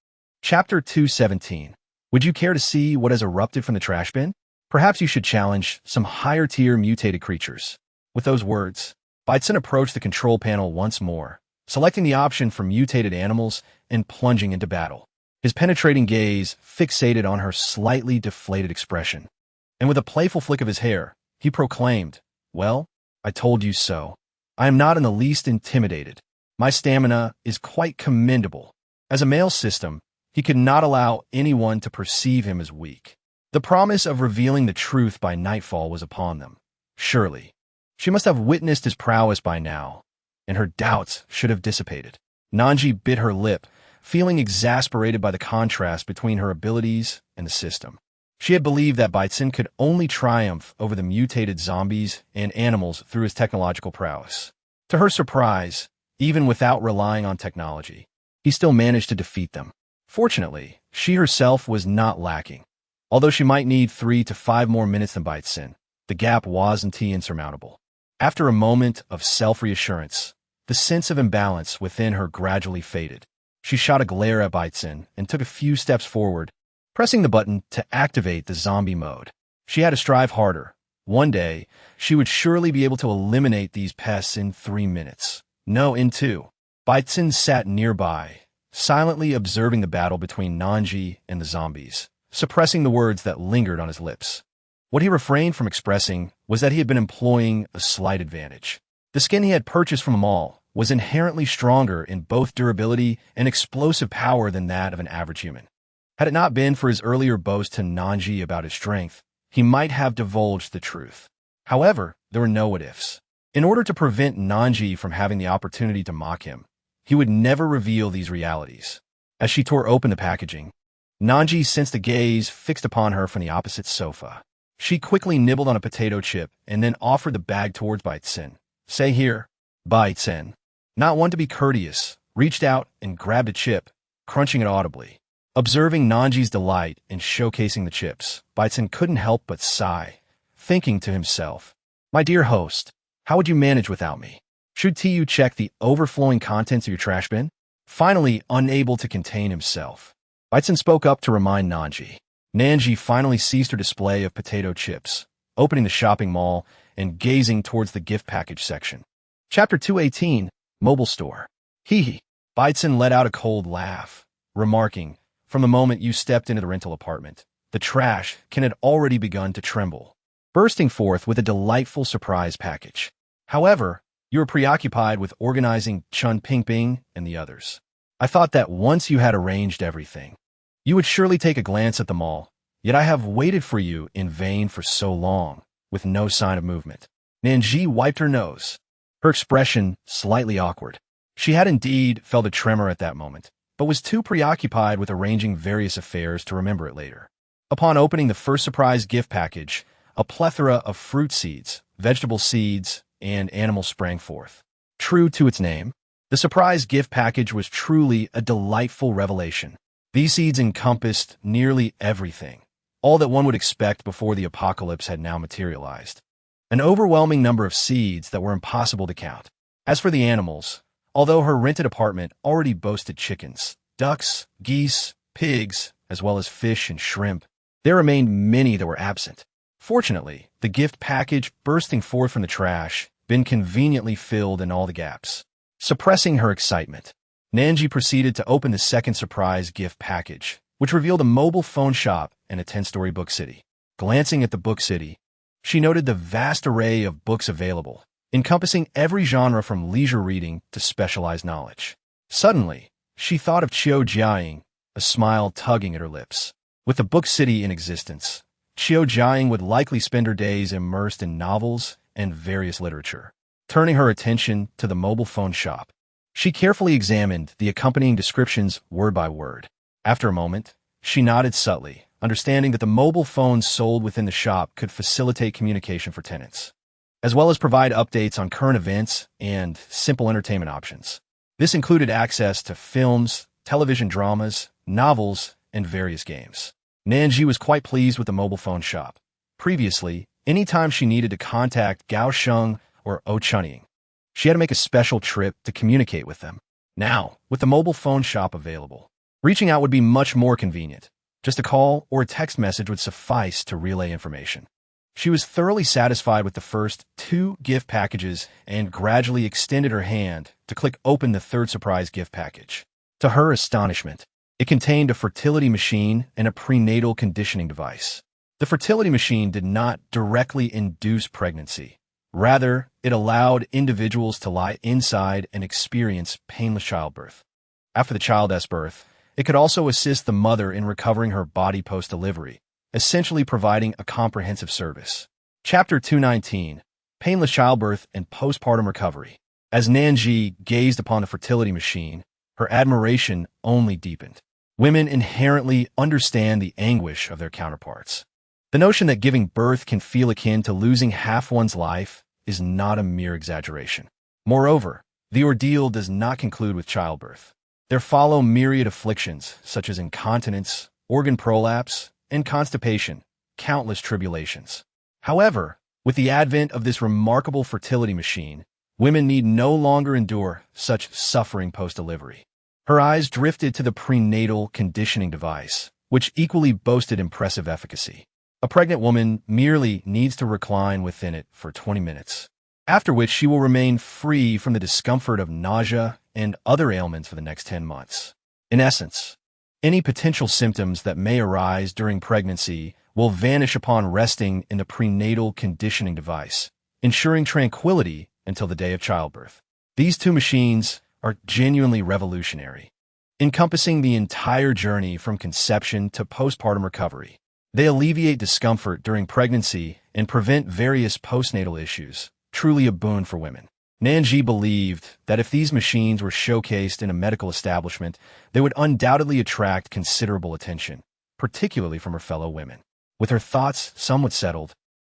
Chapter 217. Would you care to see what has erupted from the trash bin? Perhaps you should challenge some higher-tier mutated creatures. With those words, Baitzen approached the control panel once more, selecting the option for mutated animals and plunging into battle. His penetrating gaze fixated on her slightly deflated expression. And with a playful flick of his hair, he proclaimed, well, I told you so. I am not in the least intimidated. My stamina is quite commendable. As a male system, he could not allow anyone to perceive him as weak. The promise of revealing the truth by nightfall was upon them. Surely, she must have witnessed his prowess by now, and her doubts should have dissipated. Nan Zhi bit her lip, feeling exasperated by the contrast between her abilities and the system. She had believed that Baitzen could only triumph over the mutated zombies and animals through his technological prowess. To her surprise, even without relying on technology, he still managed to defeat them. Fortunately, she herself was not lacking. Although she might need 3 to 5 more minutes than Baitzen, the gap wasn't insurmountable. After a moment of self-reassurance, The sense of imbalance within her gradually faded. She shot a glare at Baitzen and took a few steps forward, pressing the button to activate the zombie mode. She had to strive harder. One day, she would surely be able to eliminate these pests in 3 minutes. No, in 2. Baitzen sat nearby, silently observing the battle between Nan Zhi and the zombies, suppressing the words that lingered on his lips. What he refrained from expressing was that he had been employing a slight advantage. The skin he had purchased from a mall was inherently stronger in both durability and explosive power than that of an average human. Had it not been for his earlier boast to Nan Zhi about his strength, he might have divulged the truth. However, there were no what-ifs. In order to prevent Nan Zhi from having the opportunity to mock him, he would never reveal these realities. As she tore open the packaging, Nan Zhi sensed a gaze fixed upon her from the opposite sofa. She quickly nibbled on a potato chip and then offered the bag towards Baitzen. "Say here." Baitzen, not one to be courteous, reached out and grabbed a chip, crunching it audibly. Observing Nan Zhi's delight in showcasing the chips, Baitzen couldn't help but sigh, thinking to himself, "My dear host, how would you manage without me? Should you check the overflowing contents of your trash bin?" Finally, unable to contain himself, Baitzen spoke up to remind Nan Zhi. Nan Zhi finally ceased her display of potato chips, opening the shopping mall and gazing towards the gift package section. Chapter 218, Mobile Store. Hee. Baitzen let out a cold laugh, remarking, "From the moment you stepped into the rental apartment, the trash can had already begun to tremble, bursting forth with a delightful surprise package. However, you were preoccupied with organizing Chun Ping Ping and the others. I thought that once you had arranged everything, you would surely take a glance at them all, yet I have waited for you in vain for so long, with no sign of movement." Nan Zhi wiped her nose, her expression slightly awkward. She had indeed felt a tremor at that moment, but was too preoccupied with arranging various affairs to remember it later. Upon opening the first surprise gift package, a plethora of fruit seeds, vegetable seeds, and animals sprang forth. True to its name, the surprise gift package was truly a delightful revelation. These seeds encompassed nearly everything, all that one would expect before the apocalypse had now materialized. An overwhelming number of seeds that were impossible to count. As for the animals, although her rented apartment already boasted chickens, ducks, geese, pigs, as well as fish and shrimp, there remained many that were absent. Fortunately, the gift package bursting forth from the trash been conveniently filled in all the gaps. Suppressing her excitement, Nan Zhi proceeded to open the second surprise gift package, which revealed a mobile phone shop and a 10-story book city. Glancing at the book city, she noted the vast array of books available, encompassing every genre from leisure reading to specialized knowledge. Suddenly, she thought of Qiu Jiaying, a smile tugging at her lips. With the book city in existence, Qiu Jiaying would likely spend her days immersed in novels and various literature. Turning her attention to the mobile phone shop, she carefully examined the accompanying descriptions word by word. After a moment, she nodded subtly, understanding that the mobile phones sold within the shop could facilitate communication for tenants, as well as provide updates on current events and simple entertainment options. This included access to films, television dramas, novels, and various games. Nan Zhi was quite pleased with the mobile phone shop. Previously, anytime she needed to contact Gao Sheng or O Chunying, she had to make a special trip to communicate with them. Now, with the mobile phone shop available, reaching out would be much more convenient. Just a call or a text message would suffice to relay information. She was thoroughly satisfied with the first 2 gift packages and gradually extended her hand to click open the third surprise gift package. To her astonishment, it contained a fertility machine and a prenatal conditioning device. The fertility machine did not directly induce pregnancy. Rather, it allowed individuals to lie inside and experience painless childbirth. After the child's birth, it could also assist the mother in recovering her body post-delivery, essentially providing a comprehensive service. Chapter 219, Painless Childbirth and Postpartum Recovery. As Nan Zhi gazed upon the fertility machine, her admiration only deepened. Women inherently understand the anguish of their counterparts. The notion that giving birth can feel akin to losing half one's life is not a mere exaggeration. Moreover, the ordeal does not conclude with childbirth. There follow myriad afflictions such as incontinence, organ prolapse, and constipation, countless tribulations. However, with the advent of this remarkable fertility machine, Women need no longer endure such suffering post-delivery. Her eyes drifted to the prenatal conditioning device, which equally boasted impressive efficacy. A pregnant woman merely needs to recline within it for 20 minutes, after which she will remain free from the discomfort of nausea and other ailments for the next 10 months. In essence, any potential symptoms that may arise during pregnancy will vanish upon resting in the prenatal conditioning device, ensuring tranquility until the day of childbirth. These two machines are genuinely revolutionary, encompassing the entire journey from conception to postpartum recovery. They alleviate discomfort during pregnancy and prevent various postnatal issues, truly a boon for women. Nan Zhi believed that if these machines were showcased in a medical establishment, they would undoubtedly attract considerable attention, particularly from her fellow women. With her thoughts somewhat settled,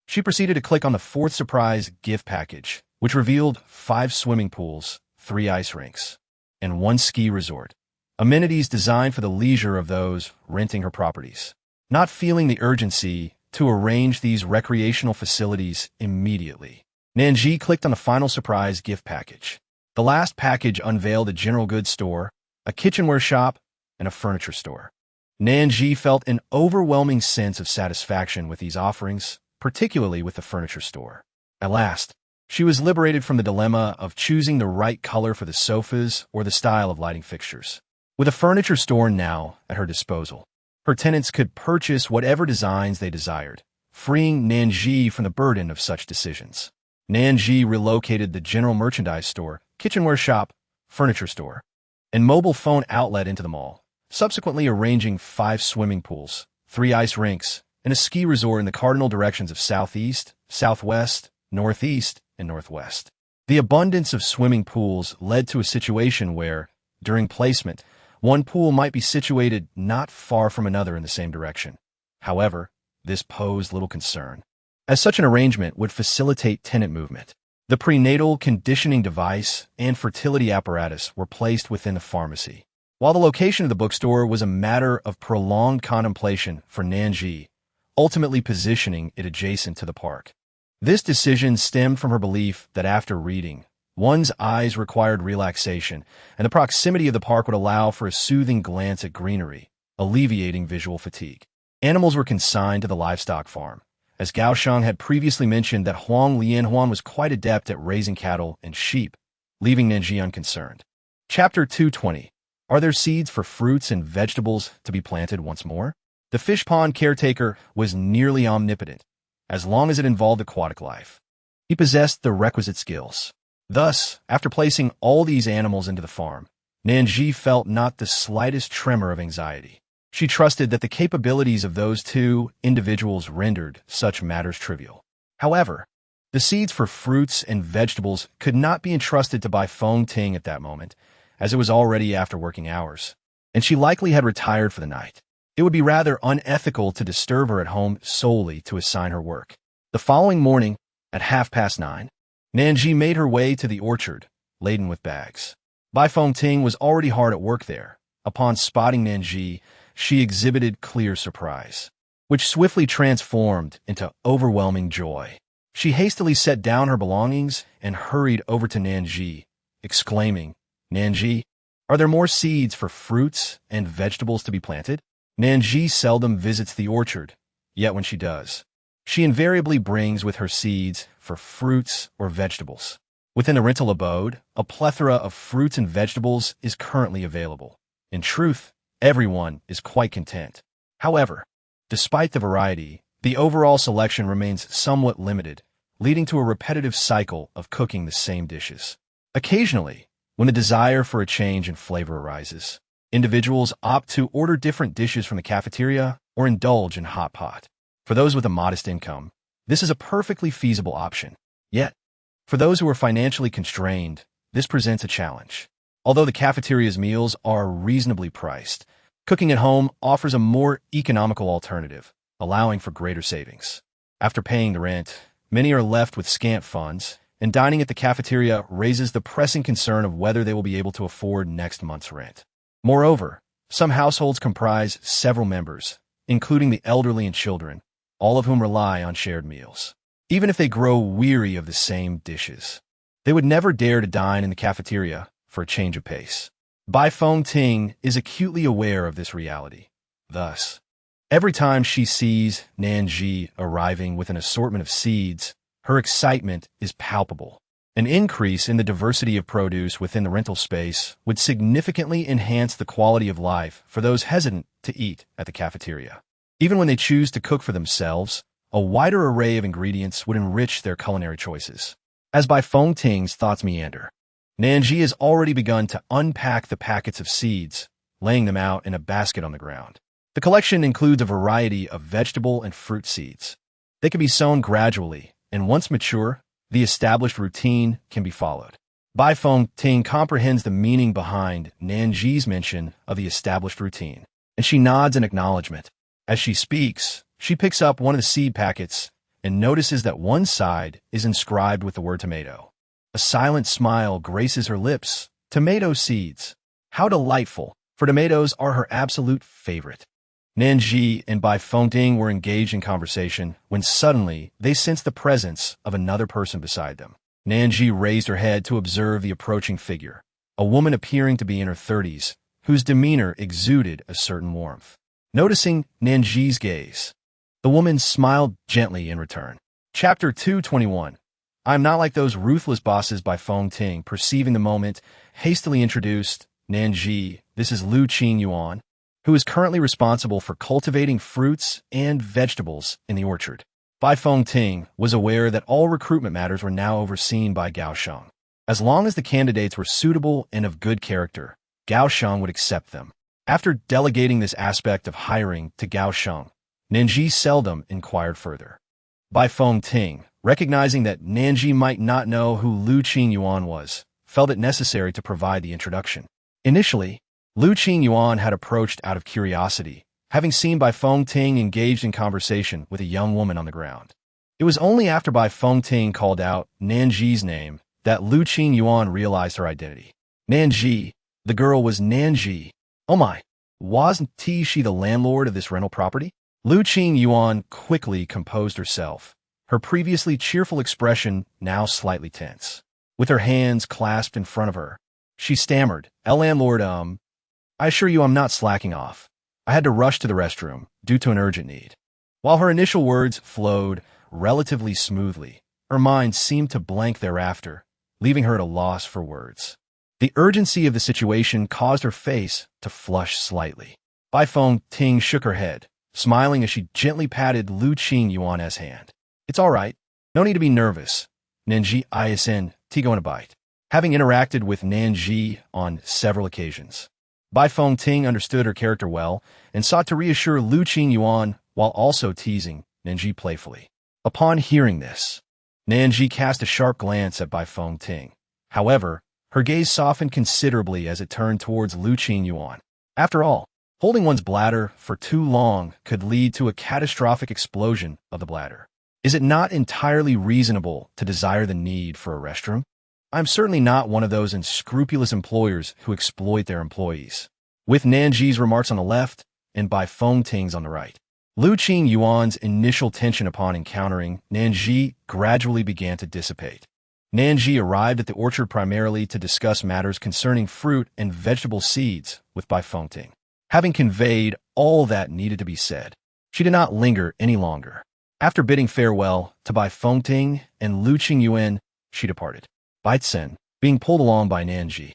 she proceeded to click on the fourth surprise gift package, which revealed 5 swimming pools, 3 ice rinks, and 1 ski resort. Amenities designed for the leisure of those renting her properties. Not feeling the urgency to arrange these recreational facilities immediately, Nan Zhi clicked on the final surprise gift package. The last package unveiled a general goods store, a kitchenware shop, and a furniture store. Nan Zhi felt an overwhelming sense of satisfaction with these offerings, particularly with the furniture store. At last, she was liberated from the dilemma of choosing the right color for the sofas or the style of lighting fixtures. With a furniture store now at her disposal, her tenants could purchase whatever designs they desired, freeing Nan Zhi from the burden of such decisions. Nan Zhi relocated the general merchandise store, kitchenware shop, furniture store, and mobile phone outlet into the mall, subsequently arranging 5 swimming pools, 3 ice rinks, and a ski resort in the cardinal directions of southeast, southwest, northeast, and northwest. The abundance of swimming pools led to a situation where, during placement, one pool might be situated not far from another in the same direction. However, this posed little concern, as such an arrangement would facilitate tenant movement. The prenatal conditioning device and fertility apparatus were placed within the pharmacy, while the location of the bookstore was a matter of prolonged contemplation for Nan Zhi, ultimately positioning it adjacent to the park. This decision stemmed from her belief that after reading, one's eyes required relaxation, and the proximity of the park would allow for a soothing glance at greenery, alleviating visual fatigue. Animals were consigned to the livestock farm, as Gao Sheng had previously mentioned that Huang Lianhuan was quite adept at raising cattle and sheep, leaving Nan Zhi unconcerned. Chapter 220. Are there seeds for fruits and vegetables to be planted once more? The fish pond caretaker was nearly omnipotent, as long as it involved aquatic life. He possessed the requisite skills. Thus, after placing all these animals into the farm, Nan Zhi felt not the slightest tremor of anxiety. She trusted that the capabilities of those 2 individuals rendered such matters trivial. However, the seeds for fruits and vegetables could not be entrusted to Bai Feng Ting at that moment, as it was already after working hours, and she likely had retired for the night. It would be rather unethical to disturb her at home solely to assign her work. The following morning, at 9:30, Nan Zhi made her way to the orchard, laden with bags. Bai Feng Ting was already hard at work there. Upon spotting Nan Zhi, she exhibited clear surprise, which swiftly transformed into overwhelming joy. She hastily set down her belongings and hurried over to Nan Zhi, exclaiming, "Nan Zhi, are there more seeds for fruits and vegetables to be planted?" Nan Zhi seldom visits the orchard, yet when she does, she invariably brings with her seeds for fruits or vegetables. Within the rental abode, a plethora of fruits and vegetables is currently available. In truth, everyone is quite content. However, despite the variety, the overall selection remains somewhat limited, leading to a repetitive cycle of cooking the same dishes. Occasionally, when a desire for a change in flavor arises, individuals opt to order different dishes from the cafeteria or indulge in Hotpot. For those with a modest income, this is a perfectly feasible option. Yet, for those who are financially constrained, this presents a challenge. Although the cafeteria's meals are reasonably priced, cooking at home offers a more economical alternative, allowing for greater savings. After paying the rent, many are left with scant funds, and dining at the cafeteria raises the pressing concern of whether they will be able to afford next month's rent. Moreover, some households comprise several members, including the elderly and children, all of whom rely on shared meals. Even if they grow weary of the same dishes, They would never dare to dine in the cafeteria for a change of pace. Bai Feng Ting is acutely aware of this reality. Thus, every time she sees Nan Zhi arriving with an assortment of seeds, her excitement is palpable. An increase in the diversity of produce within the rental space would significantly enhance the quality of life for those hesitant to eat at the cafeteria. Even when they choose to cook for themselves, a wider array of ingredients would enrich their culinary choices. As Bai Feng Ting's thoughts meander, Nan Zhi has already begun to unpack the packets of seeds, laying them out in a basket on the ground. The collection includes a variety of vegetable and fruit seeds. They can be sown gradually, and once mature, the established routine can be followed. Bai Feng Ting comprehends the meaning behind Nan Zhi's mention of the established routine, and she nods in acknowledgement. As she speaks, she picks up one of the seed packets and notices that one side is inscribed with the word tomato. A silent smile graces her lips. Tomato seeds. How delightful, for tomatoes are her absolute favorite. Nan Zhi and Bai Feng Ting were engaged in conversation when suddenly they sensed the presence of another person beside them. Nan Zhi raised her head to observe the approaching figure, a woman appearing to be in her 30s, whose demeanor exuded a certain warmth. Noticing Nan Zhi's gaze, the woman smiled gently in return. Chapter 221. I am not like those ruthless bosses. Bai Feng Ting, perceiving the moment, hastily introduced, Nan Zhi, this is Lu Qingyuan, who is currently responsible for cultivating fruits and vegetables in the orchard. Bai Feng Ting was aware that all recruitment matters were now overseen by Gao Sheng. As long as the candidates were suitable and of good character, Gao Sheng would accept them. After delegating this aspect of hiring to Gao Sheng, Nan Zhi seldom inquired further. Bai Feng Ting, recognizing that Nan Zhi might not know who Lu Qingyuan was, felt it necessary to provide the introduction. Initially, Lu Qingyuan had approached out of curiosity, having seen Bai Feng Ting engaged in conversation with a young woman on the ground. It was only after Bai Feng Ting called out Nan Zhi's name that Lu Qingyuan realized her identity. Nan Zhi, the girl was Nan Zhi. Oh my, wasn't she the landlord of this rental property? Lu Qingyuan quickly composed herself, her previously cheerful expression now slightly tense. With her hands clasped in front of her, she stammered, Landlord, I assure you I'm not slacking off. I had to rush to the restroom due to an urgent need. While her initial words flowed relatively smoothly, her mind seemed to blank thereafter, leaving her at a loss for words. The urgency of the situation caused her face to flush slightly. Bai Feng Ting shook her head, smiling as she gently patted Lu Qingyuan's hand. It's all right. No need to be nervous. Nan Zhi isn tigo in a bite. Having interacted with Nan Zhi on several occasions, Bai Feng Ting understood her character well and sought to reassure Lu Qingyuan while also teasing Nan Zhi playfully. Upon hearing this, Nan Zhi cast a sharp glance at Bai Feng Ting. However, her gaze softened considerably as it turned towards Lu Qingyuan. After all, holding one's bladder for too long could lead to a catastrophic explosion of the bladder. Is it not entirely reasonable to desire the need for a restroom? I'm certainly not one of those unscrupulous employers who exploit their employees. With Nan Zhi's remarks on the left and Bai Feng Ting's on the right, Lu Qingyuan's initial tension upon encountering Nan Zhi gradually began to dissipate. Nan Zhi arrived at the orchard primarily to discuss matters concerning fruit and vegetable seeds with Bai Feng Ting. Having conveyed all that needed to be said, she did not linger any longer. After bidding farewell to Bai Feng Ting and Lu Qingyuan, she departed. Bai Tsen, being pulled along by Nan Zhi,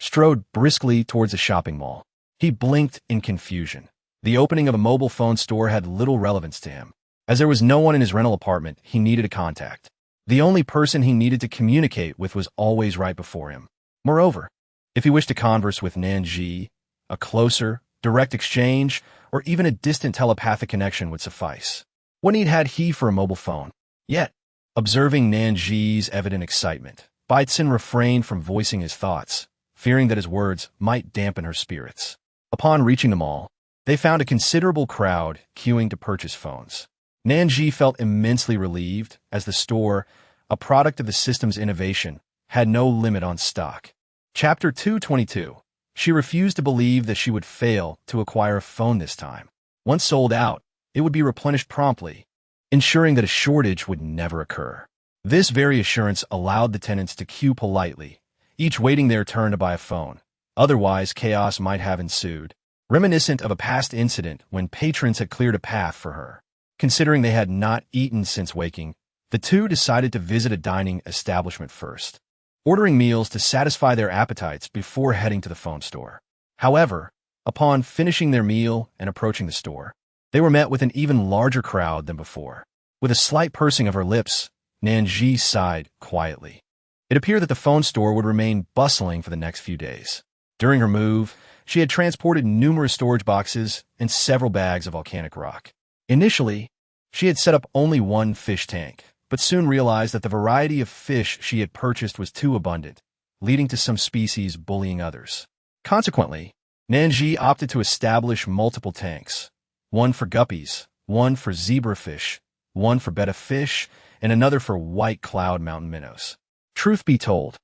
strode briskly towards the shopping mall. He blinked in confusion. The opening of a mobile phone store had little relevance to him, as there was no one in his rental apartment he needed to contact. The only person he needed to communicate with was always right before him. Moreover, if he wished to converse with Nan Zhi, a closer, direct exchange, or even a distant telepathic connection would suffice. What need had he for a mobile phone? Yet, observing Nan Zhi's evident excitement, Bai Tsen refrained from voicing his thoughts, fearing that his words might dampen her spirits. Upon reaching the mall, they found a considerable crowd queuing to purchase phones. Nan Zhi felt immensely relieved, as the store, a product of the system's innovation, had no limit on stock. Chapter 222. She refused to believe that she would fail to acquire a phone this time. Once sold out, it would be replenished promptly, ensuring that a shortage would never occur. This very assurance allowed the tenants to queue politely, each waiting their turn to buy a phone. Otherwise, chaos might have ensued, reminiscent of a past incident when patrons had cleared a path for her. Considering they had not eaten since waking, the two decided to visit a dining establishment first, ordering meals to satisfy their appetites before heading to the phone store. However, upon finishing their meal and approaching the store, they were met with an even larger crowd than before. With a slight pursing of her lips, Nan Zhi sighed quietly. It appeared that the phone store would remain bustling for the next few days. During her move, she had transported numerous storage boxes and several bags of volcanic rock. Initially, she had set up only one fish tank, but soon realized that the variety of fish she had purchased was too abundant, leading to some species bullying others. Consequently, Nan Zhi opted to establish multiple tanks, one for guppies, one for zebrafish, one for betta fish, and another for white cloud mountain minnows. Truth be told,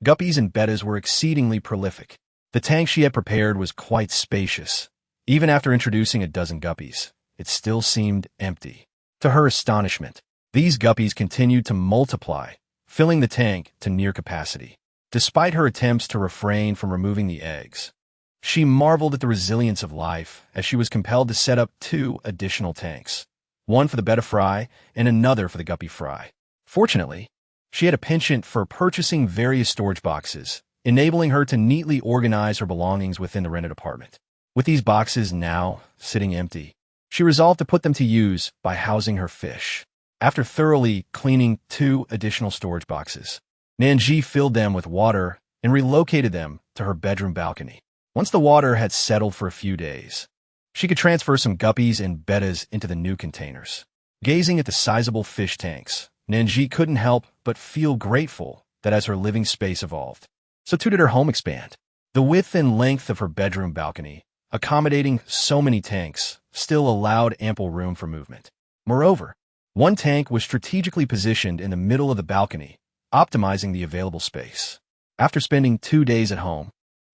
guppies and bettas were exceedingly prolific. The tank she had prepared was quite spacious. Even after introducing a dozen guppies, it still seemed empty. To her astonishment, these guppies continued to multiply, filling the tank to near capacity. Despite her attempts to refrain from removing the eggs, she marveled at the resilience of life as she was compelled to set up 2 additional tanks, one for the betta fry and another for the guppy fry. Fortunately, she had a penchant for purchasing various storage boxes, enabling her to neatly organize her belongings within the rented apartment. With these boxes now sitting empty, she resolved to put them to use by housing her fish. After thoroughly cleaning 2 additional storage boxes, Nan Zhi filled them with water and relocated them to her bedroom balcony. Once the water had settled for a few days, she could transfer some guppies and bettas into the new containers. Gazing at the sizable fish tanks, Nan Zhi couldn't help but feel grateful that as her living space evolved, so too did her home expand. The width and length of her bedroom balcony, accommodating so many tanks, still allowed ample room for movement. Moreover, one tank was strategically positioned in the middle of the balcony, optimizing the available space. After spending 2 days at home,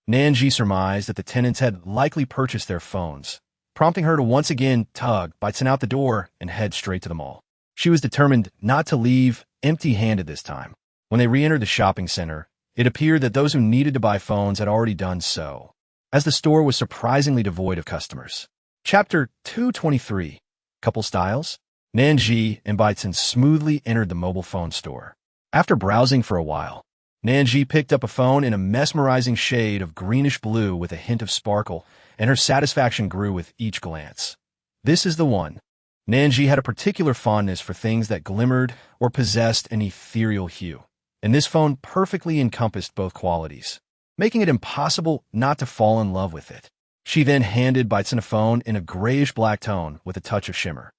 Nan Zhi surmised that the tenants had likely purchased their phones, prompting her to once again tug Byton out the door and head straight to the mall. She was determined not to leave empty-handed this time. When they re-entered the shopping center, it appeared that those who needed to buy phones had already done so, as the store was surprisingly devoid of customers. Chapter 223, Couple Styles? Nan Zhi and Byton smoothly entered the mobile phone store. After browsing for a while, Nan Zhi picked up a phone in a mesmerizing shade of greenish blue with a hint of sparkle, and her satisfaction grew with each glance. This is the one. Nan Zhi had a particular fondness for things that glimmered or possessed an ethereal hue, and this phone perfectly encompassed both qualities, making it impossible not to fall in love with it. She then handed Byton a phone in a grayish-black tone with a touch of shimmer.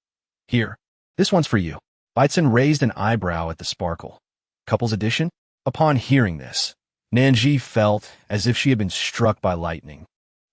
Here, this one's for you. Byton raised an eyebrow at the sparkle. Couple's edition? Upon hearing this, Nan Zhi felt as if she had been struck by lightning.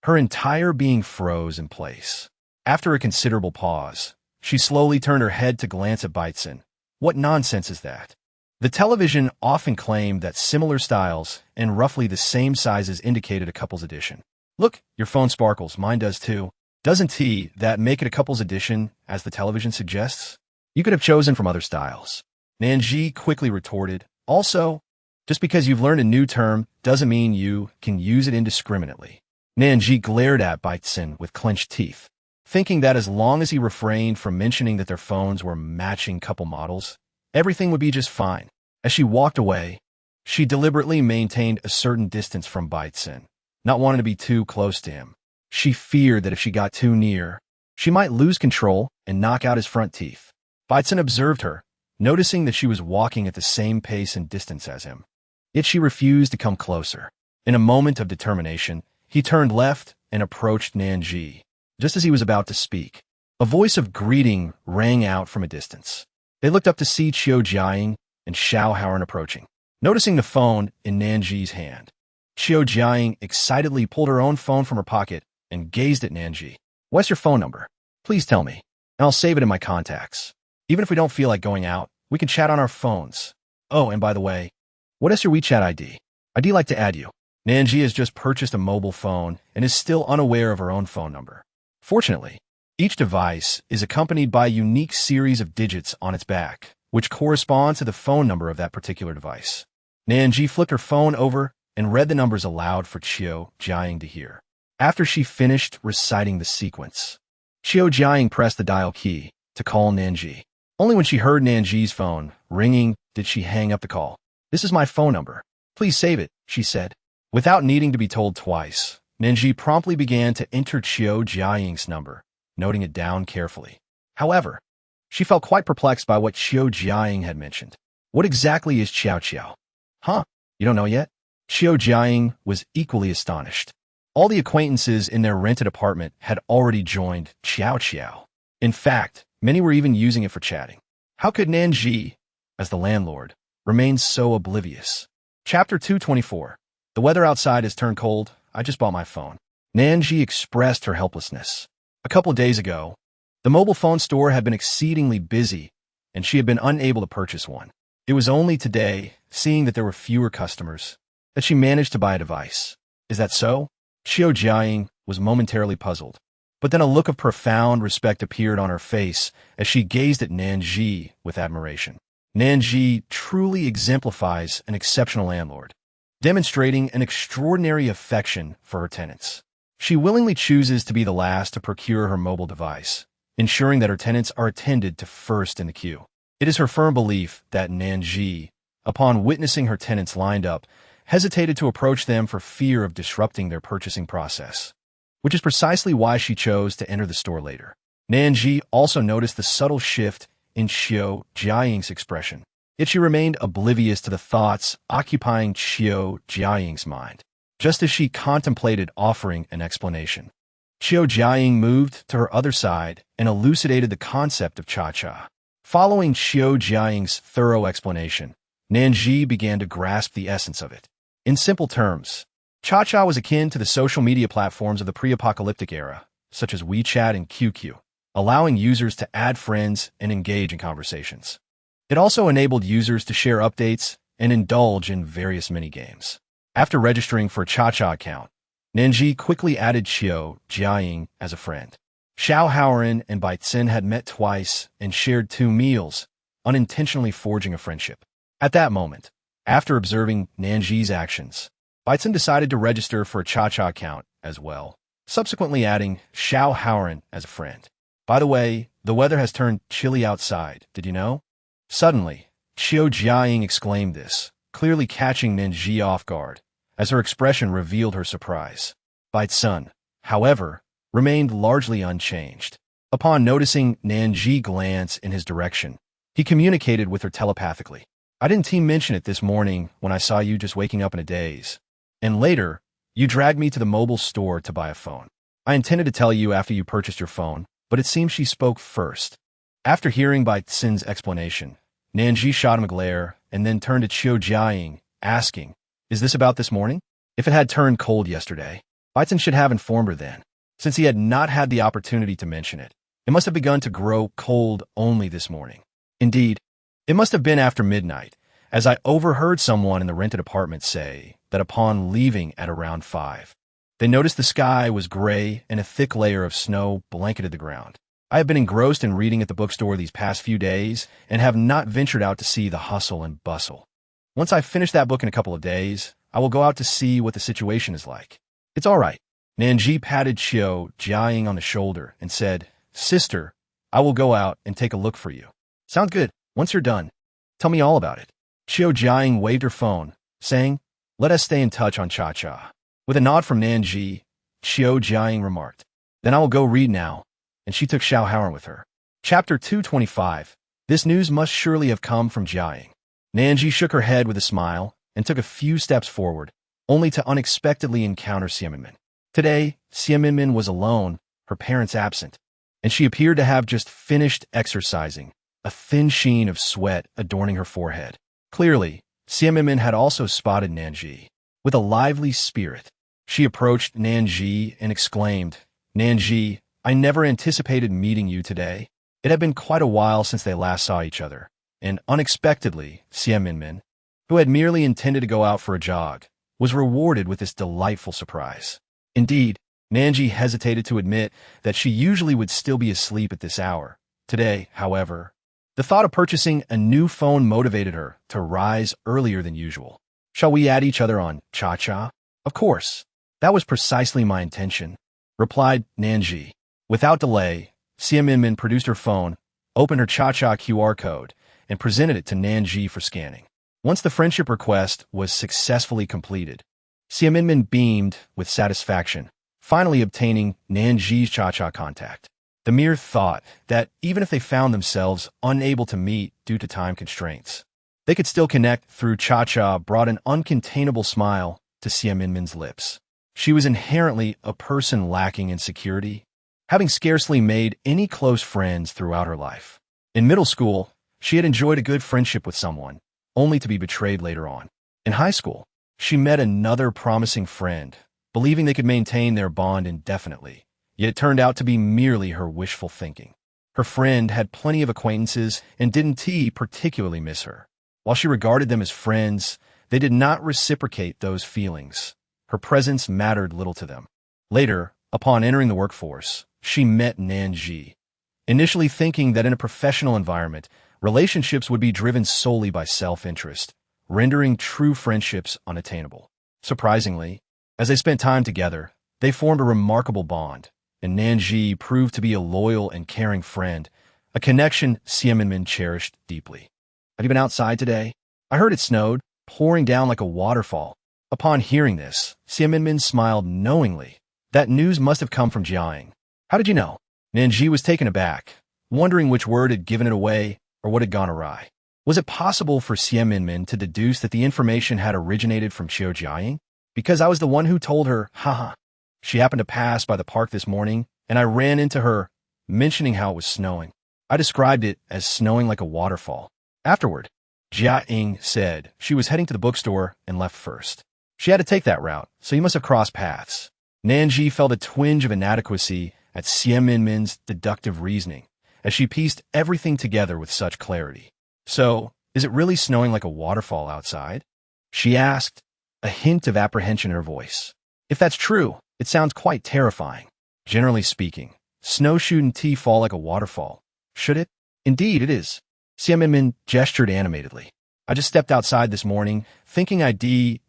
Her entire being froze in place. After a considerable pause, she slowly turned her head to glance at Byton. What nonsense is that? The television often claimed that similar styles and roughly the same sizes indicated a couple's edition. Look, your phone sparkles, mine does too. Doesn't that make it a couple's edition, as the television suggests? You could have chosen from other styles. Nan Zhi quickly retorted. Also, just because you've learned a new term doesn't mean you can use it indiscriminately. Nan Zhi glared at Byton with clenched teeth, thinking that as long as he refrained from mentioning that their phones were matching couple models, everything would be just fine. As she walked away, she deliberately maintained a certain distance from Byton, not wanting to be too close to him. She feared that if she got too near, she might lose control and knock out his front teeth. Byton observed her, noticing that she was walking at the same pace and distance as him. Yet she refused to come closer. In a moment of determination, he turned left and approached Nan Zhi. Just as he was about to speak, a voice of greeting rang out from a distance. They looked up to see Qiu Jiaying and Xiao Haoran approaching. Noticing the phone in Nan Zhi's hand, Qiu Jiaying excitedly pulled her own phone from her pocket and gazed at Nan Zhi. What's your phone number? Please tell me, and I'll save it in my contacts. Even if we don't feel like going out, we can chat on our phones. Oh, and by the way, what is your WeChat ID? I'd like to add you. Nan Zhi has just purchased a mobile phone and is still unaware of her own phone number. Fortunately, each device is accompanied by a unique series of digits on its back, which corresponds to the phone number of that particular device. Nan Zhi flipped her phone over and read the numbers aloud for Qiu Jiaying to hear. After she finished reciting the sequence, Qiu Jiaying pressed the dial key to call Nan Zhi. Only when she heard Nan Zhi's phone ringing did she hang up the call. "This is my phone number. Please save it," she said. Without needing to be told twice, Nan Zhi promptly began to enter Qiu Jiaying's number, noting it down carefully. However, she felt quite perplexed by what Qiu Jiaying had mentioned. "What exactly is Qiao Qiao?" "Huh? You don't know yet?" Qiu Jiaying was equally astonished. All the acquaintances in their rented apartment had already joined Qiao Qiao. In fact, many were even using it for chatting. How could Nan Zhi, as the landlord, remain so oblivious? Chapter 224. The weather outside has turned cold. I just bought my phone. Nan Zhi expressed her helplessness. A couple of days ago, the mobile phone store had been exceedingly busy, and she had been unable to purchase one. It was only today, seeing that there were fewer customers, that she managed to buy a device. Is that so? Qiu Jiaying was momentarily puzzled. But then a look of profound respect appeared on her face as she gazed at Nan Zhi with admiration. Nan Zhi truly exemplifies an exceptional landlord, demonstrating an extraordinary affection for her tenants. She willingly chooses to be the last to procure her mobile device, ensuring that her tenants are attended to first in the queue. It is her firm belief that Nan Zhi, upon witnessing her tenants lined up, hesitated to approach them for fear of disrupting their purchasing process, which is precisely why she chose to enter the store later. Nan Zhi also noticed the subtle shift in Qiu Jiaying's expression, yet she remained oblivious to the thoughts occupying Qiu Jiaying's mind, just as she contemplated offering an explanation. Qiu Jiaying moved to her other side and elucidated the concept of cha-cha. Following Qiu Jiaying's thorough explanation, Nan Zhi began to grasp the essence of it. In simple terms, cha-cha was akin to the social media platforms of the pre-apocalyptic era, such as WeChat and QQ, allowing users to add friends and engage in conversations. It also enabled users to share updates and indulge in various mini-games. After registering for a cha-cha account, Nan Zhi quickly added Qiu Jiaying as a friend. Xiao Haoren and Baitsin had met twice and shared 2 meals, unintentionally forging a friendship. At that moment, after observing Nan Zhi's actions, Baitsin decided to register for a cha-cha account as well, subsequently adding Xiao Haoren as a friend. By the way, the weather has turned chilly outside, did you know? Suddenly, Qiu Jiaying exclaimed this, clearly catching Nan Zhi off guard, as her expression revealed her surprise. Baitsun, however, remained largely unchanged. Upon noticing Nan Zhi glance in his direction, he communicated with her telepathically. "I didn't mention it this morning when I saw you just waking up in a daze. And later, you dragged me to the mobile store to buy a phone. I intended to tell you after you purchased your phone, but it seems she spoke first." After hearing Baitsin's explanation, Nan Zhi shot him a glare and then turned to Qiu Jiaying, asking, "Is this about this morning?" If it had turned cold yesterday, Baitsin should have informed her then. Since he had not had the opportunity to mention it, it must have begun to grow cold only this morning. Indeed, it must have been after midnight, as I overheard someone in the rented apartment say that upon leaving at around 5, they noticed the sky was gray and a thick layer of snow blanketed the ground. I have been engrossed in reading at the bookstore these past few days and have not ventured out to see the hustle and bustle. Once I finish that book in a couple of days, I will go out to see what the situation is like. It's all right. Nan Zhi patted Qiu Jiaying on the shoulder and said, "Sister, I will go out and take a look for you." "Sounds good. Once you're done, tell me all about it." Qiu Jiaying waved her phone, saying, "Let us stay in touch on cha-cha." With a nod from Nan Zhi, Qiu Jiaying remarked, "Then I will go read now," and she took Xiao Haoren with her. Chapter 225. This news must surely have come from Jiaying. Nan Zhi shook her head with a smile and took a few steps forward, only to unexpectedly encounter Xiaominmin. Today, Xiaominmin was alone, her parents absent, and she appeared to have just finished exercising, a thin sheen of sweat adorning her forehead. Clearly, Xiaominmin had also spotted Nan Zhi. With a lively spirit, she approached Nan Zhi and exclaimed, "Nan Zhi, I never anticipated meeting you today." It had been quite a while since they last saw each other, and unexpectedly, Xiaominmin, who had merely intended to go out for a jog, was rewarded with this delightful surprise. Indeed, Nan Zhi hesitated to admit that she usually would still be asleep at this hour. Today, however, The thought of purchasing a new phone motivated her to rise earlier than usual. "Shall we add each other on Cha-Cha?" "Of course. That was precisely my intention," replied Nan Zhi. Without delay, Sia Minmin produced her phone, opened her Cha-Cha QR code, and presented it to Nan Zhi for scanning. Once the friendship request was successfully completed, Sia Minmin beamed with satisfaction, finally obtaining Nan Zhi's Cha-Cha contact. The mere thought that even if they found themselves unable to meet due to time constraints, they could still connect through Cha-Cha brought an uncontainable smile to Sia Minmin's lips. She was inherently a person lacking in security, having scarcely made any close friends throughout her life. In middle school, she had enjoyed a good friendship with someone, only to be betrayed later on. In high school, she met another promising friend, believing they could maintain their bond indefinitely, yet it turned out to be merely her wishful thinking. Her friend had plenty of acquaintances and didn't particularly miss her. While she regarded them as friends, they did not reciprocate those feelings. Her presence mattered little to them. Later, upon entering the workforce, she met Nan Zhi, initially thinking that in a professional environment, relationships would be driven solely by self-interest, rendering true friendships unattainable. Surprisingly, as they spent time together, they formed a remarkable bond, and Nan Zhi proved to be a loyal and caring friend, a connection Sia Minmin cherished deeply. "Have you been outside today? I heard it snowed, pouring down like a waterfall." Upon hearing this, Sia Minmin smiled knowingly. That news must have come from Jiang. "How did you know?" Nan Zhi was taken aback, wondering which word had given it away or what had gone awry. Was it possible for Sia Minmin to deduce that the information had originated from Qiu Jiang? "Because I was the one who told her, haha. She happened to pass by the park this morning, and I ran into her, mentioning how it was snowing. I described it as snowing like a waterfall. Afterward, Jiang said she was heading to the bookstore and left first. She had to take that route, so you must have crossed paths." Nan Zhi felt a twinge of inadequacy at Sia Minmin's deductive reasoning, as she pieced everything together with such clarity. "So, is it really snowing like a waterfall outside?" she asked, a hint of apprehension in her voice. "If that's true, it sounds quite terrifying. Generally speaking, snow shouldn't fall like a waterfall, should it?" "Indeed, it is." Sia Minmin gestured animatedly. "I just stepped outside this morning, thinking I'd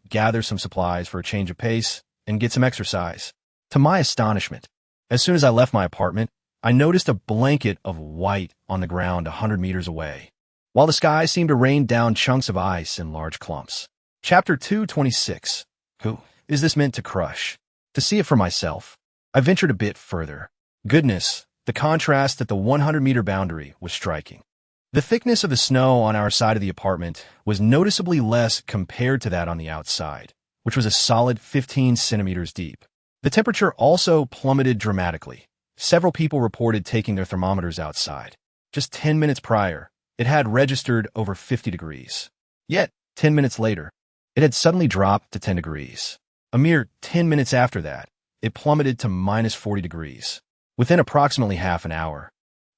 gather some supplies for a change of pace and get some exercise. To my astonishment, as soon as I left my apartment, I noticed a blanket of white on the ground 100 meters away, while the sky seemed to rain down chunks of ice in large clumps." Chapter 226. Who is this meant to crush? To see it for myself, I ventured a bit further. Goodness, the contrast at the 100-meter boundary was striking. The thickness of the snow on our side of the apartment was noticeably less compared to that on the outside, which was a solid 15 centimeters deep. The temperature also plummeted dramatically. Several people reported taking their thermometers outside. Just 10 minutes prior, it had registered over 50 degrees. Yet, 10 minutes later, it had suddenly dropped to 10 degrees. A mere 10 minutes after that, it plummeted to minus 40 degrees. Within approximately half an hour,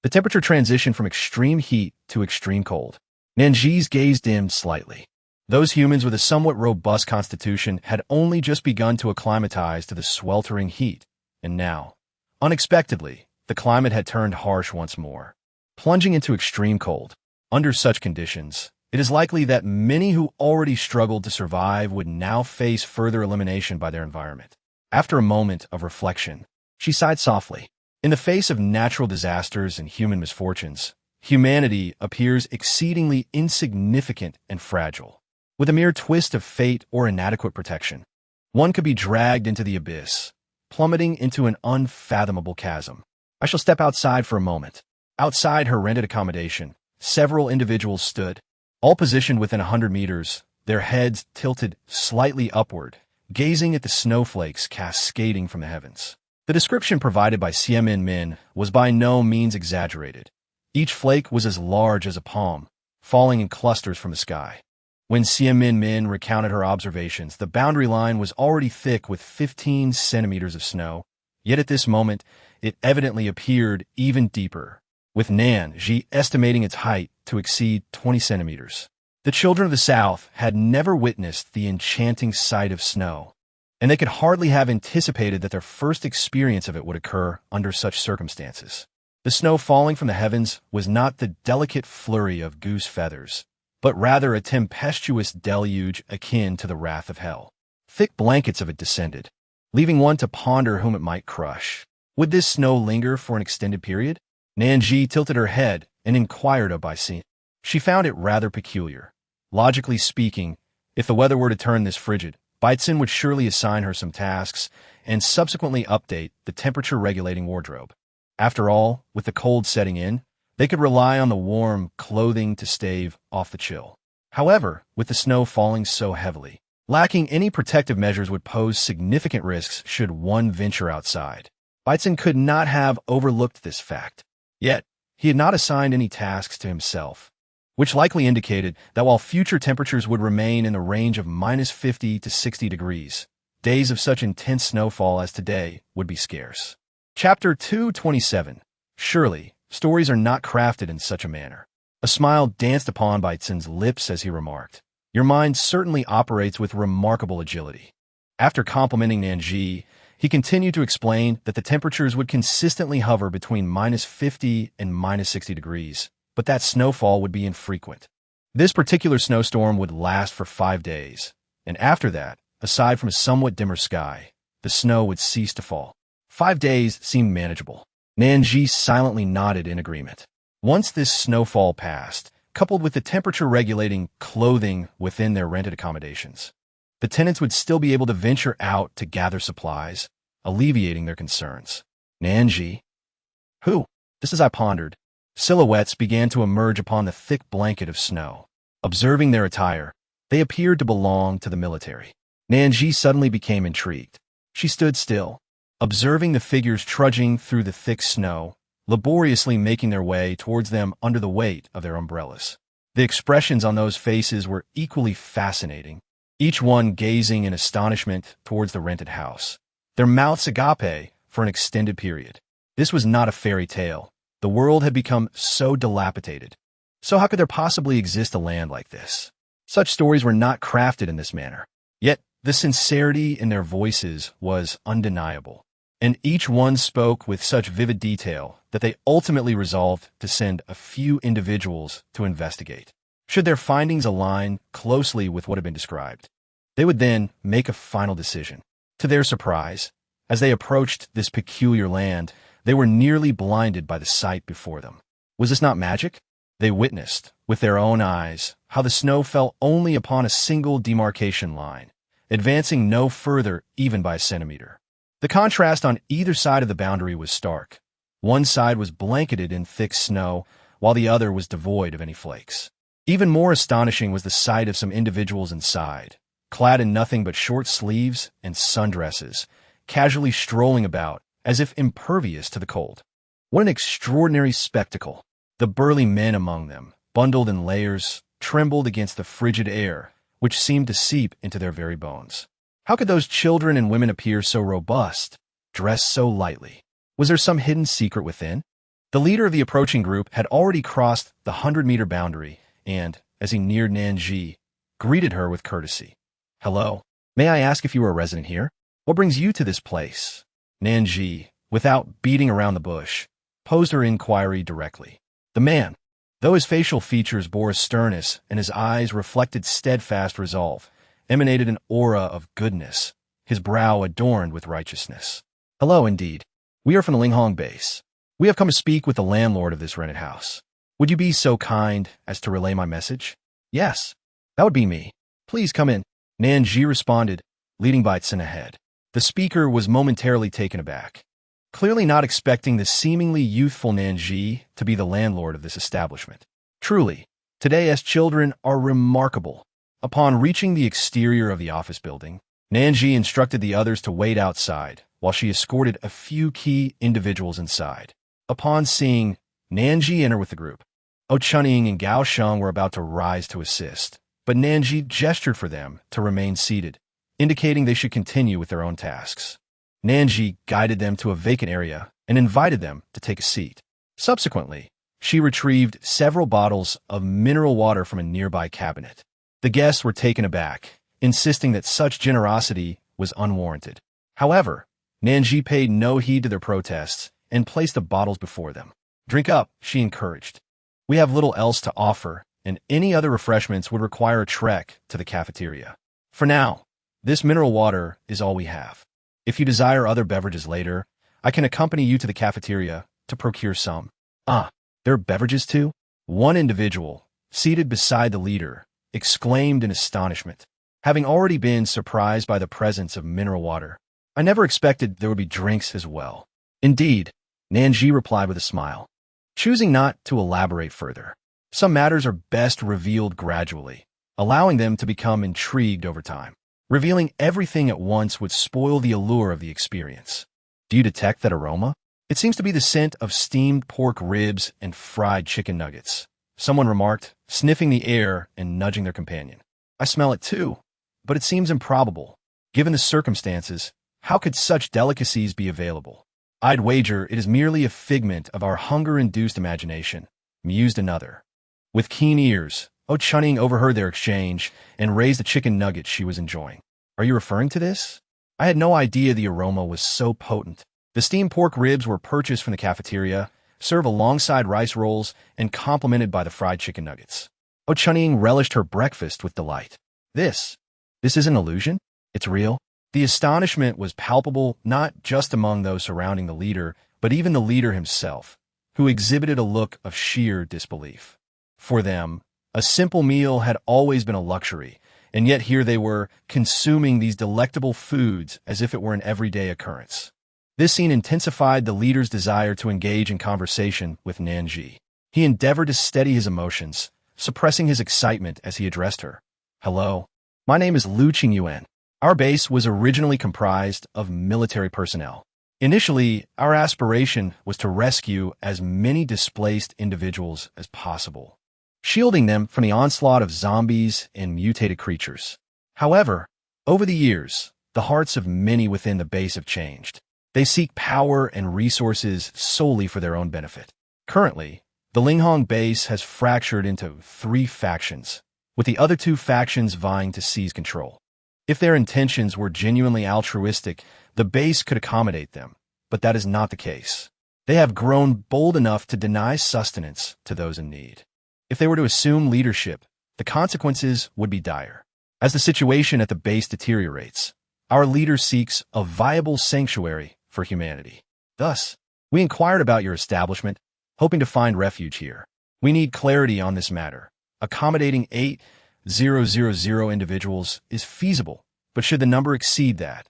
the temperature transitioned from extreme heat to extreme cold. Nan Zhi's gaze dimmed slightly. Those humans with a somewhat robust constitution had only just begun to acclimatize to the sweltering heat, and now, unexpectedly, the climate had turned harsh once more, plunging into extreme cold. Under such conditions, it is likely that many who already struggled to survive would now face further elimination by their environment. After a moment of reflection, she sighed softly. In the face of natural disasters and human misfortunes, humanity appears exceedingly insignificant and fragile. With a mere twist of fate or inadequate protection, one could be dragged into the abyss, plummeting into an unfathomable chasm. I shall step outside for a moment. Outside her rented accommodation, several individuals stood, all positioned within 100 meters, their heads tilted slightly upward, gazing at the snowflakes cascading from the heavens. The description provided by Sia Minmin was by no means exaggerated. Each flake was as large as a palm, falling in clusters from the sky. When Sia Minmin recounted her observations, the boundary line was already thick with 15 centimeters of snow, yet at this moment, it evidently appeared even deeper, with Nan Zhi estimating its height to exceed 20 centimeters. The children of the South had never witnessed the enchanting sight of snow, and they could hardly have anticipated that their first experience of it would occur under such circumstances. The snow falling from the heavens was not the delicate flurry of goose feathers, but rather a tempestuous deluge akin to the wrath of hell. Thick blankets of it descended, leaving one to ponder whom it might crush. Would this snow linger for an extended period? Nan Zhi tilted her head and inquired of Baisin. She found it rather peculiar. Logically speaking, if the weather were to turn this frigid, Baisin would surely assign her some tasks and subsequently update the temperature-regulating wardrobe. After all, with the cold setting in, they could rely on the warm clothing to stave off the chill. However, with the snow falling so heavily, lacking any protective measures would pose significant risks should one venture outside. Baisin could not have overlooked this fact. Yet, he had not assigned any tasks to himself, which likely indicated that while future temperatures would remain in the range of -50 to 60 degrees, days of such intense snowfall as today would be scarce. Chapter 227. Surely, stories are not crafted in such a manner. A smile danced upon Baisin's lips as he remarked, "Your mind certainly operates with remarkable agility." After complimenting Nan Zhi, he continued to explain that the temperatures would consistently hover between -50 and -60 degrees, but that snowfall would be infrequent. This particular snowstorm would last for 5 days, and after that, aside from a somewhat dimmer sky, the snow would cease to fall. 5 days seemed manageable. Nan Zhi silently nodded in agreement. Once this snowfall passed, coupled with the temperature-regulating clothing within their rented accommodations, the tenants would still be able to venture out to gather supplies, alleviating their concerns. Nan Zhi? Who? Just as I pondered, silhouettes began to emerge upon the thick blanket of snow. Observing their attire, they appeared to belong to the military. Nan Zhi suddenly became intrigued. She stood still, observing the figures trudging through the thick snow, laboriously making their way towards them under the weight of their umbrellas. The expressions on those faces were equally fascinating, each one gazing in astonishment towards the rented house, their mouths agape for an extended period. This was not a fairy tale. The world had become so dilapidated. So how could there possibly exist a land like this? Such stories were not crafted in this manner. Yet the sincerity in their voices was undeniable, and each one spoke with such vivid detail that they ultimately resolved to send a few individuals to investigate. Should their findings align closely with what had been described, they would then make a final decision. To their surprise, as they approached this peculiar land, they were nearly blinded by the sight before them. Was this not magic? They witnessed, with their own eyes, how the snow fell only upon a single demarcation line, advancing no further even by a centimeter. The contrast on either side of the boundary was stark. One side was blanketed in thick snow, while the other was devoid of any flakes. Even more astonishing was the sight of some individuals inside, clad in nothing but short sleeves and sundresses, casually strolling about as if impervious to the cold. What an extraordinary spectacle! The burly men among them, bundled in layers, trembled against the frigid air, which seemed to seep into their very bones. How could those children and women appear so robust, dressed so lightly? Was there some hidden secret within? The leader of the approaching group had already crossed the 100-meter boundary and, as he neared Nan Zhi, greeted her with courtesy. "Hello. May I ask if you are a resident here? What brings you to this place?" Nan Zhi, without beating around the bush, posed her inquiry directly. The man, though his facial features bore a sternness and his eyes reflected steadfast resolve, emanated an aura of goodness, his brow adorned with righteousness. "Hello, indeed. We are from the Linghong base. We have come to speak with the landlord of this rented house. Would you be so kind as to relay my message?" "Yes, that would be me. Please come in," Nan Zhi responded, leading Baisin ahead. The speaker was momentarily taken aback, clearly not expecting the seemingly youthful Nan Zhi to be the landlord of this establishment. Truly, today's children are remarkable. Upon reaching the exterior of the office building, Nan Zhi instructed the others to wait outside while she escorted a few key individuals inside. Upon seeing Nan Zhi enter with the group, Ou Chunying and Gao Sheng were about to rise to assist, but Nan Zhi gestured for them to remain seated, indicating they should continue with their own tasks. Nan Zhi guided them to a vacant area and invited them to take a seat. Subsequently, she retrieved several bottles of mineral water from a nearby cabinet. The guests were taken aback, insisting that such generosity was unwarranted. However, Nan Zhi paid no heed to their protests and placed the bottles before them. Drink up, she encouraged. We have little else to offer, and any other refreshments would require a trek to the cafeteria. For now, this mineral water is all we have. If you desire other beverages later, I can accompany you to the cafeteria to procure some. Ah, there are beverages too? One individual, seated beside the leader, exclaimed in astonishment. Having already been surprised by the presence of mineral water, I never expected there would be drinks as well. Indeed, Nan Zhi replied with a smile, choosing not to elaborate further. Some matters are best revealed gradually, allowing them to become intrigued over time. Revealing everything at once would spoil the allure of the experience. Do you detect that aroma? It seems to be the scent of steamed pork ribs and fried chicken nuggets, someone remarked, sniffing the air and nudging their companion. I smell it too, but it seems improbable. Given the circumstances, how could such delicacies be available? I'd wager it is merely a figment of our hunger-induced imagination, mused another. With keen ears, Chunning overheard their exchange and raised the chicken nugget she was enjoying. Are you referring to this? I had no idea the aroma was so potent. The steamed pork ribs were purchased from the cafeteria, served alongside rice rolls, and complemented by the fried chicken nuggets. Chunning relished her breakfast with delight. This isn't an illusion? It's real? The astonishment was palpable not just among those surrounding the leader, but even the leader himself, who exhibited a look of sheer disbelief. For them, a simple meal had always been a luxury, and yet here they were, consuming these delectable foods as if it were an everyday occurrence. This scene intensified the leader's desire to engage in conversation with Nan Zhi. He endeavored to steady his emotions, suppressing his excitement as he addressed her. Hello, my name is Lu Qingyuan. Our base was originally comprised of military personnel. Initially, our aspiration was to rescue as many displaced individuals as possible, shielding them from the onslaught of zombies and mutated creatures. However, over the years, the hearts of many within the base have changed. They seek power and resources solely for their own benefit. Currently, the Linghong base has fractured into 3 factions, with the other 2 factions vying to seize control. If their intentions were genuinely altruistic, the base could accommodate them, but that is not the case. They have grown bold enough to deny sustenance to those in need. If they were to assume leadership, the consequences would be dire. As the situation at the base deteriorates, our leader seeks a viable sanctuary for humanity. Thus, we inquired about your establishment, hoping to find refuge here. We need clarity on this matter. Accommodating 8,000 individuals is feasible, but should the number exceed that,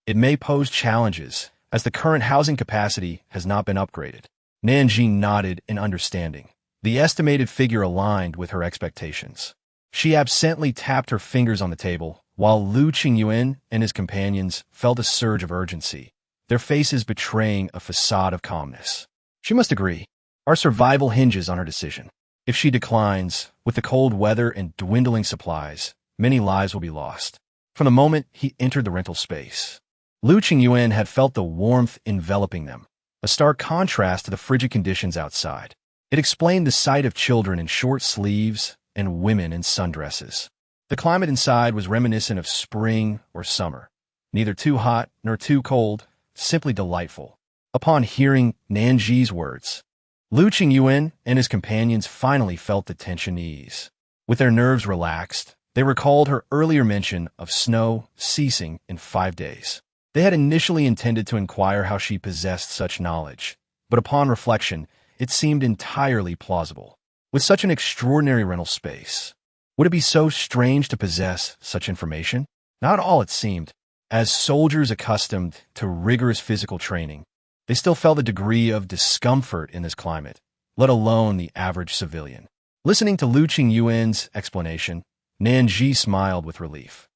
it may pose challenges, as the current housing capacity has not been upgraded. Nan Zhi nodded in understanding. The estimated figure aligned with her expectations. She absently tapped her fingers on the table, while Lu Qingyuan and his companions felt a surge of urgency, their faces betraying a facade of calmness. She must agree. Our survival hinges on her decision. If she declines, with the cold weather and dwindling supplies, many lives will be lost. From the moment he entered the rental space, Lu Qingyuan had felt the warmth enveloping them, a stark contrast to the frigid conditions outside. It explained the sight of children in short sleeves and women in sundresses. The climate inside was reminiscent of spring or summer, neither too hot nor too cold, simply delightful. Upon hearing Nan Zhi's words, Lu Qingyuan and his companions finally felt the tension ease. With their nerves relaxed, they recalled her earlier mention of snow ceasing in 5 days. They had initially intended to inquire how she possessed such knowledge, but upon reflection, it seemed entirely plausible. With such an extraordinary rental space, would it be so strange to possess such information? Not all, it seemed. As soldiers accustomed to rigorous physical training, they still felt a degree of discomfort in this climate, let alone the average civilian. Listening to Lu Qingyuan's explanation, Nan Zhi smiled with relief.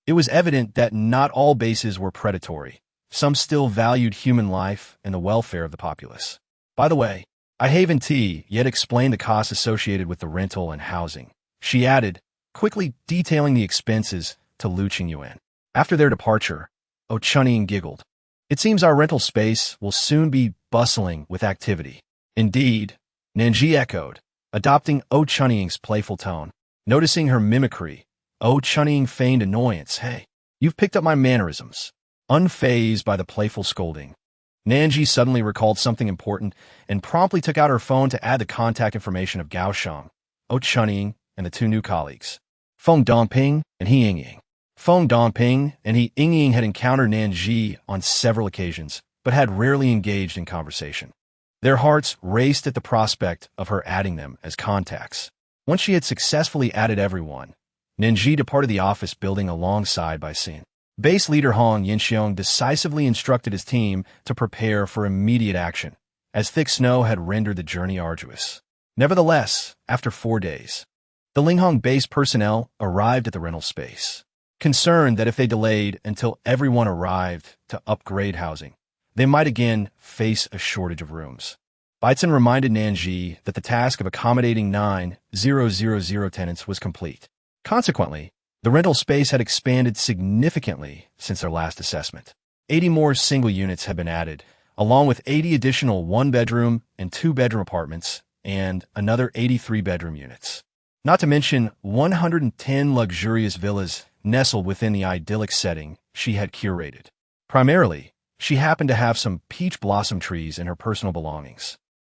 It was evident that not all bases were predatory. Some still valued human life and the welfare of the populace. By the way, I haven't yet explained the costs associated with the rental and housing, she added, quickly detailing the expenses to Lu Qingyuan. After their departure, Chunning giggled. It seems our rental space will soon be bustling with activity. Indeed, Nan Zhi echoed, adopting Chunning's playful tone. Noticing her mimicry, Chunning feigned annoyance. Hey, you've picked up my mannerisms. Unfazed by the playful scolding, Nan Zhi suddenly recalled something important and promptly took out her phone to add the contact information of Gao Shang, Chunning, and the two new colleagues, Feng Dongping and He Yingying. Feng Dongping and He Yingying had encountered Nan Zhi on several occasions, but had rarely engaged in conversation. Their hearts raced at the prospect of her adding them as contacts. Once she had successfully added everyone, Nan Zhi departed the office building alongside by Xin. Base leader Hong Yinxiong decisively instructed his team to prepare for immediate action, as thick snow had rendered the journey arduous. Nevertheless, after 4 days, the Linghong base personnel arrived at the rental space, concerned that if they delayed until everyone arrived to upgrade housing, they might again face a shortage of rooms. Baitzen reminded Nan Zhi that the task of accommodating 9,000 tenants was complete. Consequently, the rental space had expanded significantly since their last assessment. 80 more single units had been added, along with 80 additional one-bedroom and two-bedroom apartments and another 83 bedroom units. Not to mention 110 luxurious villas nestled within the idyllic setting she had curated. Primarily, she happened to have some peach blossom trees in her personal belongings.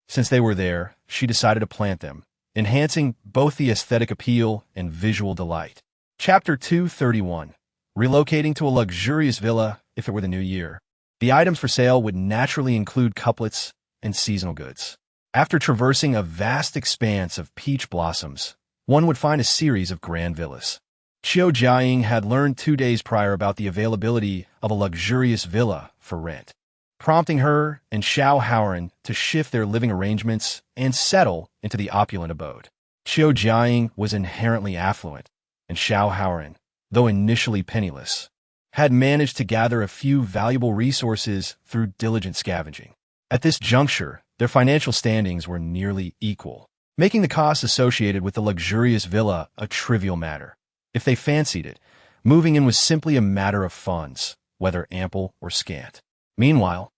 Since they were there, she decided to plant them, enhancing both the aesthetic appeal and visual delight. Chapter 231. Relocating to a luxurious villa if it were the new year. The items for sale would naturally include couplets and seasonal goods. After traversing a vast expanse of peach blossoms, one would find a series of grand villas. Qiu Jiaying had learned 2 days prior about the availability of a luxurious villa for rent, prompting her and Xiao Haoran to shift their living arrangements and settle into the opulent abode. Qiu Jiaying was inherently affluent, and Xiao Haoran, though initially penniless, had managed to gather a few valuable resources through diligent scavenging. At this juncture, their financial standings were nearly equal, making the costs associated with the luxurious villa a trivial matter. If they fancied it, moving in was simply a matter of funds, whether ample or scant. Meanwhile,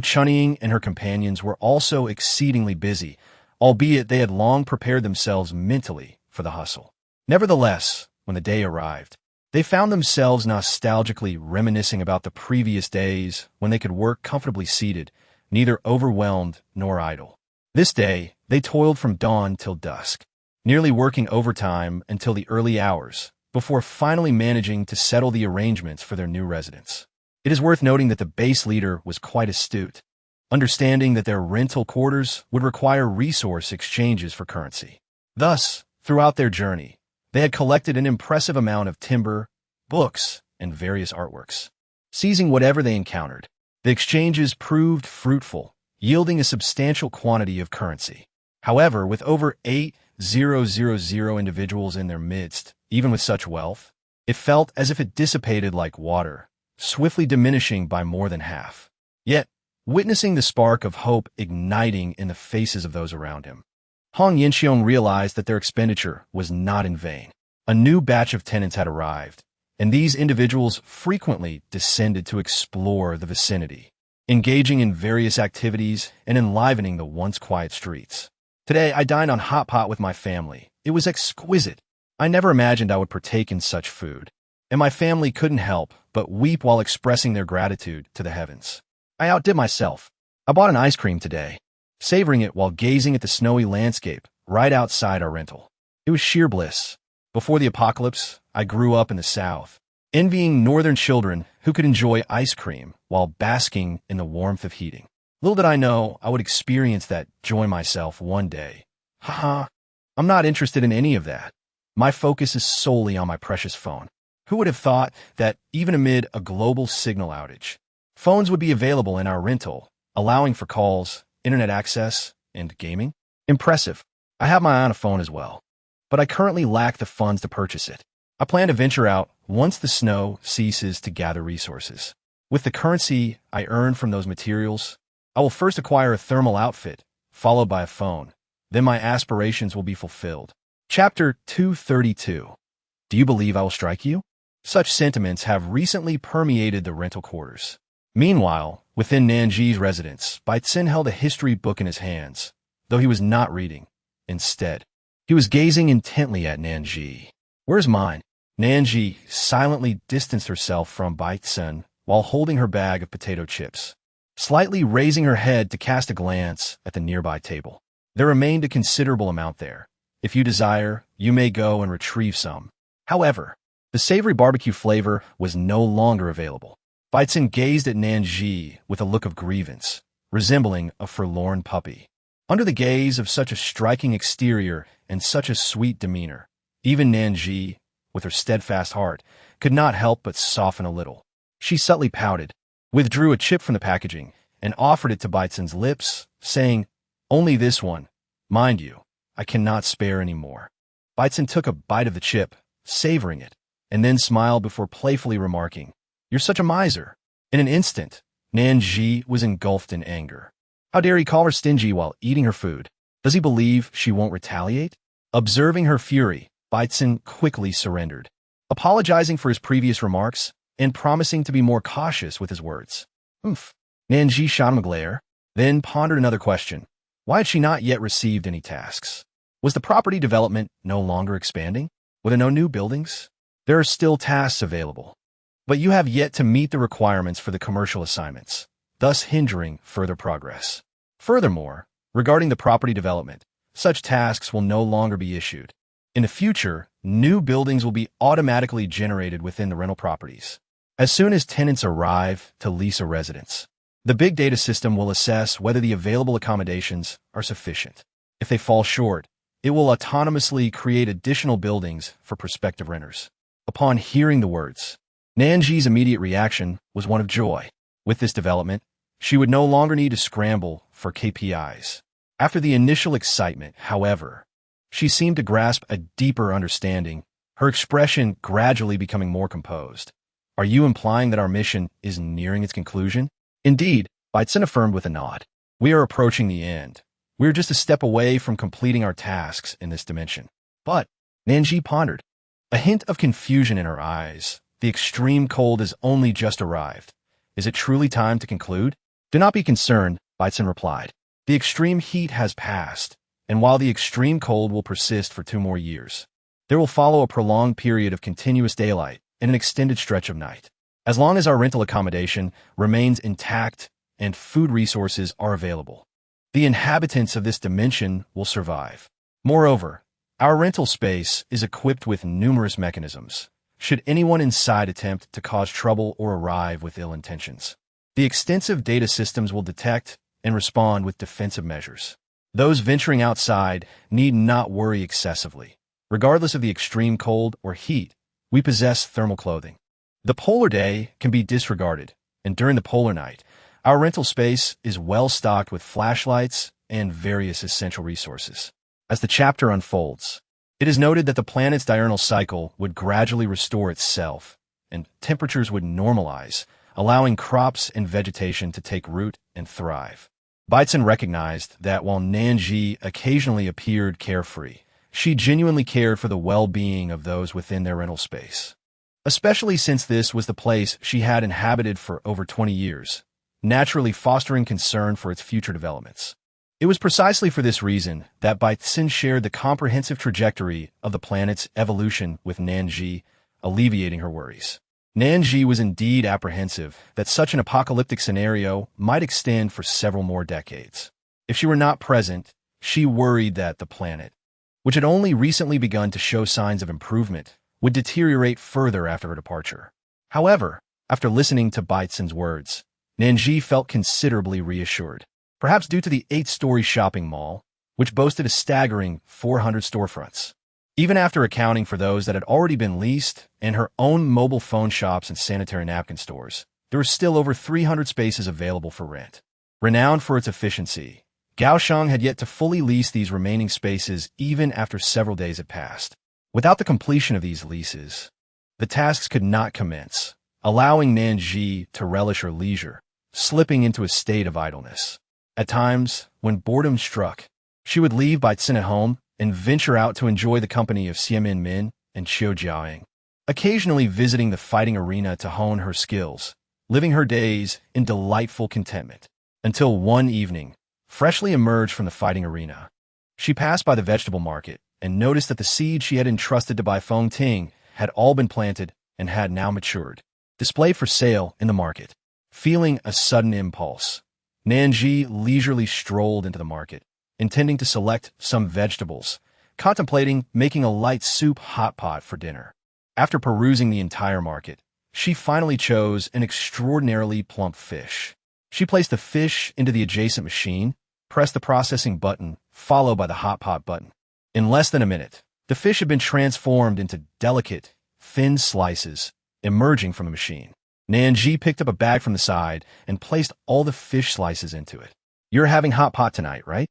Chunning and her companions were also exceedingly busy, albeit they had long prepared themselves mentally for the hustle. Nevertheless, when the day arrived, they found themselves nostalgically reminiscing about the previous days when they could work comfortably seated, neither overwhelmed nor idle. This day, they toiled from dawn till dusk, nearly working overtime until the early hours, before finally managing to settle the arrangements for their new residence. It is worth noting that the base leader was quite astute, understanding that their rental quarters would require resource exchanges for currency. Thus, throughout their journey, they had collected an impressive amount of timber, books, and various artworks. Seizing whatever they encountered, the exchanges proved fruitful, yielding a substantial quantity of currency. However, with over 8,000 individuals in their midst, even with such wealth, it felt as if it dissipated like water, swiftly diminishing by more than half. Yet, witnessing the spark of hope igniting in the faces of those around him, Hong Yinxiong realized that their expenditure was not in vain. A new batch of tenants had arrived, and these individuals frequently descended to explore the vicinity, engaging in various activities and enlivening the once quiet streets. Today, I dined on Hotpot with my family. It was exquisite. I never imagined I would partake in such food, and my family couldn't help but weep while expressing their gratitude to the heavens. I outdid myself. I bought an ice cream today, savoring it while gazing at the snowy landscape right outside our rental. It was sheer bliss. Before the apocalypse, I grew up in the South, envying northern children who could enjoy ice cream while basking in the warmth of heating. Little did I know I would experience that joy myself one day. Haha, I'm not interested in any of that. My focus is solely on my precious phone. Who would have thought that even amid a global signal outage, phones would be available in our rental, allowing for calls, internet access, and gaming? Impressive. I have my eye on a phone as well, but I currently lack the funds to purchase it. I plan to venture out once the snow ceases to gather resources. With the currency I earn from those materials, I will first acquire a thermal outfit, followed by a phone. Then my aspirations will be fulfilled. Chapter 232. Do you believe I will strike you? Such sentiments have recently permeated the rental quarters. Meanwhile, within Nan Zhi's residence, Baitzen held a history book in his hands, though he was not reading. Instead, he was gazing intently at Nan Zhi. Where's mine? Nan Zhi silently distanced herself from Baitzen while holding her bag of potato chips. slightly raising her head to cast a glance at the nearby table. There remained a considerable amount there. If you desire, you may go and retrieve some. However, the savory barbecue flavor was no longer available. Baitzen gazed at Nan Zhi with a look of grievance, resembling a forlorn puppy. Under the gaze of such a striking exterior and such a sweet demeanor, even Nan Zhi, with her steadfast heart, could not help but soften a little. She subtly pouted, withdrew a chip from the packaging, and offered it to Baitzen's lips, saying, "Only this one. Mind you, I cannot spare any more." Baitzen took a bite of the chip, savoring it, and then smiled before playfully remarking, "You're such a miser." In an instant, Nan Zhi was engulfed in anger. How dare he call her stingy while eating her food? Does he believe she won't retaliate? Observing her fury, Baitzen quickly surrendered, apologizing for his previous remarks and promising to be more cautious with his words. Nan Zhi shot him a glare, then pondered another question. Why had she not yet received any tasks? Was the property development no longer expanding? Were there no new buildings? There are still tasks available, but you have yet to meet the requirements for the commercial assignments, thus hindering further progress. Furthermore, regarding the property development, such tasks will no longer be issued. In the future, new buildings will be automatically generated within the rental properties. As soon as tenants arrive to lease a residence, the big data system will assess whether the available accommodations are sufficient. If they fall short, it will autonomously create additional buildings for prospective renters. Upon hearing the words, Nan Zhi's immediate reaction was one of joy. With this development, she would no longer need to scramble for KPIs. After the initial excitement, however, she seemed to grasp a deeper understanding, her expression gradually becoming more composed. Are you implying that our mission is nearing its conclusion? Indeed, Baitzen affirmed with a nod. We are approaching the end. We are just a step away from completing our tasks in this dimension. But, Nan Zhi pondered, a hint of confusion in her eyes. The extreme cold has only just arrived. Is it truly time to conclude? Do not be concerned, Baitzen replied. The extreme heat has passed, and while the extreme cold will persist for 2 more years, there will follow a prolonged period of continuous daylight and an extended stretch of night. As long as our rental accommodation remains intact and food resources are available, the inhabitants of this dimension will survive. Moreover, our rental space is equipped with numerous mechanisms, should anyone inside attempt to cause trouble or arrive with ill intentions. The extensive data systems will detect and respond with defensive measures. Those venturing outside need not worry excessively. Regardless of the extreme cold or heat, we possess thermal clothing. The polar day can be disregarded, and during the polar night, our rental space is well stocked with flashlights and various essential resources. As the chapter unfolds, it is noted that the planet's diurnal cycle would gradually restore itself, and temperatures would normalize, allowing crops and vegetation to take root and thrive. Baitzen recognized that while Nan Zhi occasionally appeared carefree, she genuinely cared for the well-being of those within their rental space, especially since this was the place she had inhabited for over 20 years, naturally fostering concern for its future developments. It was precisely for this reason that Baitzen shared the comprehensive trajectory of the planet's evolution with Nan Zhi, alleviating her worries. Nan Zhi was indeed apprehensive that such an apocalyptic scenario might extend for several more decades. If she were not present, she worried that the planet, which had only recently begun to show signs of improvement, would deteriorate further after her departure. However, after listening to Baitzen's words, Nan Zhi felt considerably reassured, perhaps due to the 8-story shopping mall, which boasted a staggering 400 storefronts. Even after accounting for those that had already been leased and her own mobile phone shops and sanitary napkin stores, there were still over 300 spaces available for rent. Renowned for its efficiency, Kaohsiung had yet to fully lease these remaining spaces even after several days had passed. Without the completion of these leases, the tasks could not commence, allowing Nan Zhi to relish her leisure, slipping into a state of idleness. At times, when boredom struck, she would leave Baitzen at home and venture out to enjoy the company of Xiamin Min and Qiu Jiaoying, occasionally visiting the fighting arena to hone her skills, living her days in delightful contentment. Until one evening, freshly emerged from the fighting arena, she passed by the vegetable market and noticed that the seeds she had entrusted to Bai Feng Ting had all been planted and had now matured, displayed for sale in the market. Feeling a sudden impulse, Nan Zhi leisurely strolled into the market, intending to select some vegetables, contemplating making a light soup hotpot for dinner. After perusing the entire market, she finally chose an extraordinarily plump fish. She placed the fish into the adjacent machine, pressed the processing button, followed by the hotpot button. In less than a minute, the fish had been transformed into delicate, thin slices emerging from the machine. Nan Zhi picked up a bag from the side and placed all the fish slices into it. "You're having hot pot tonight, right?"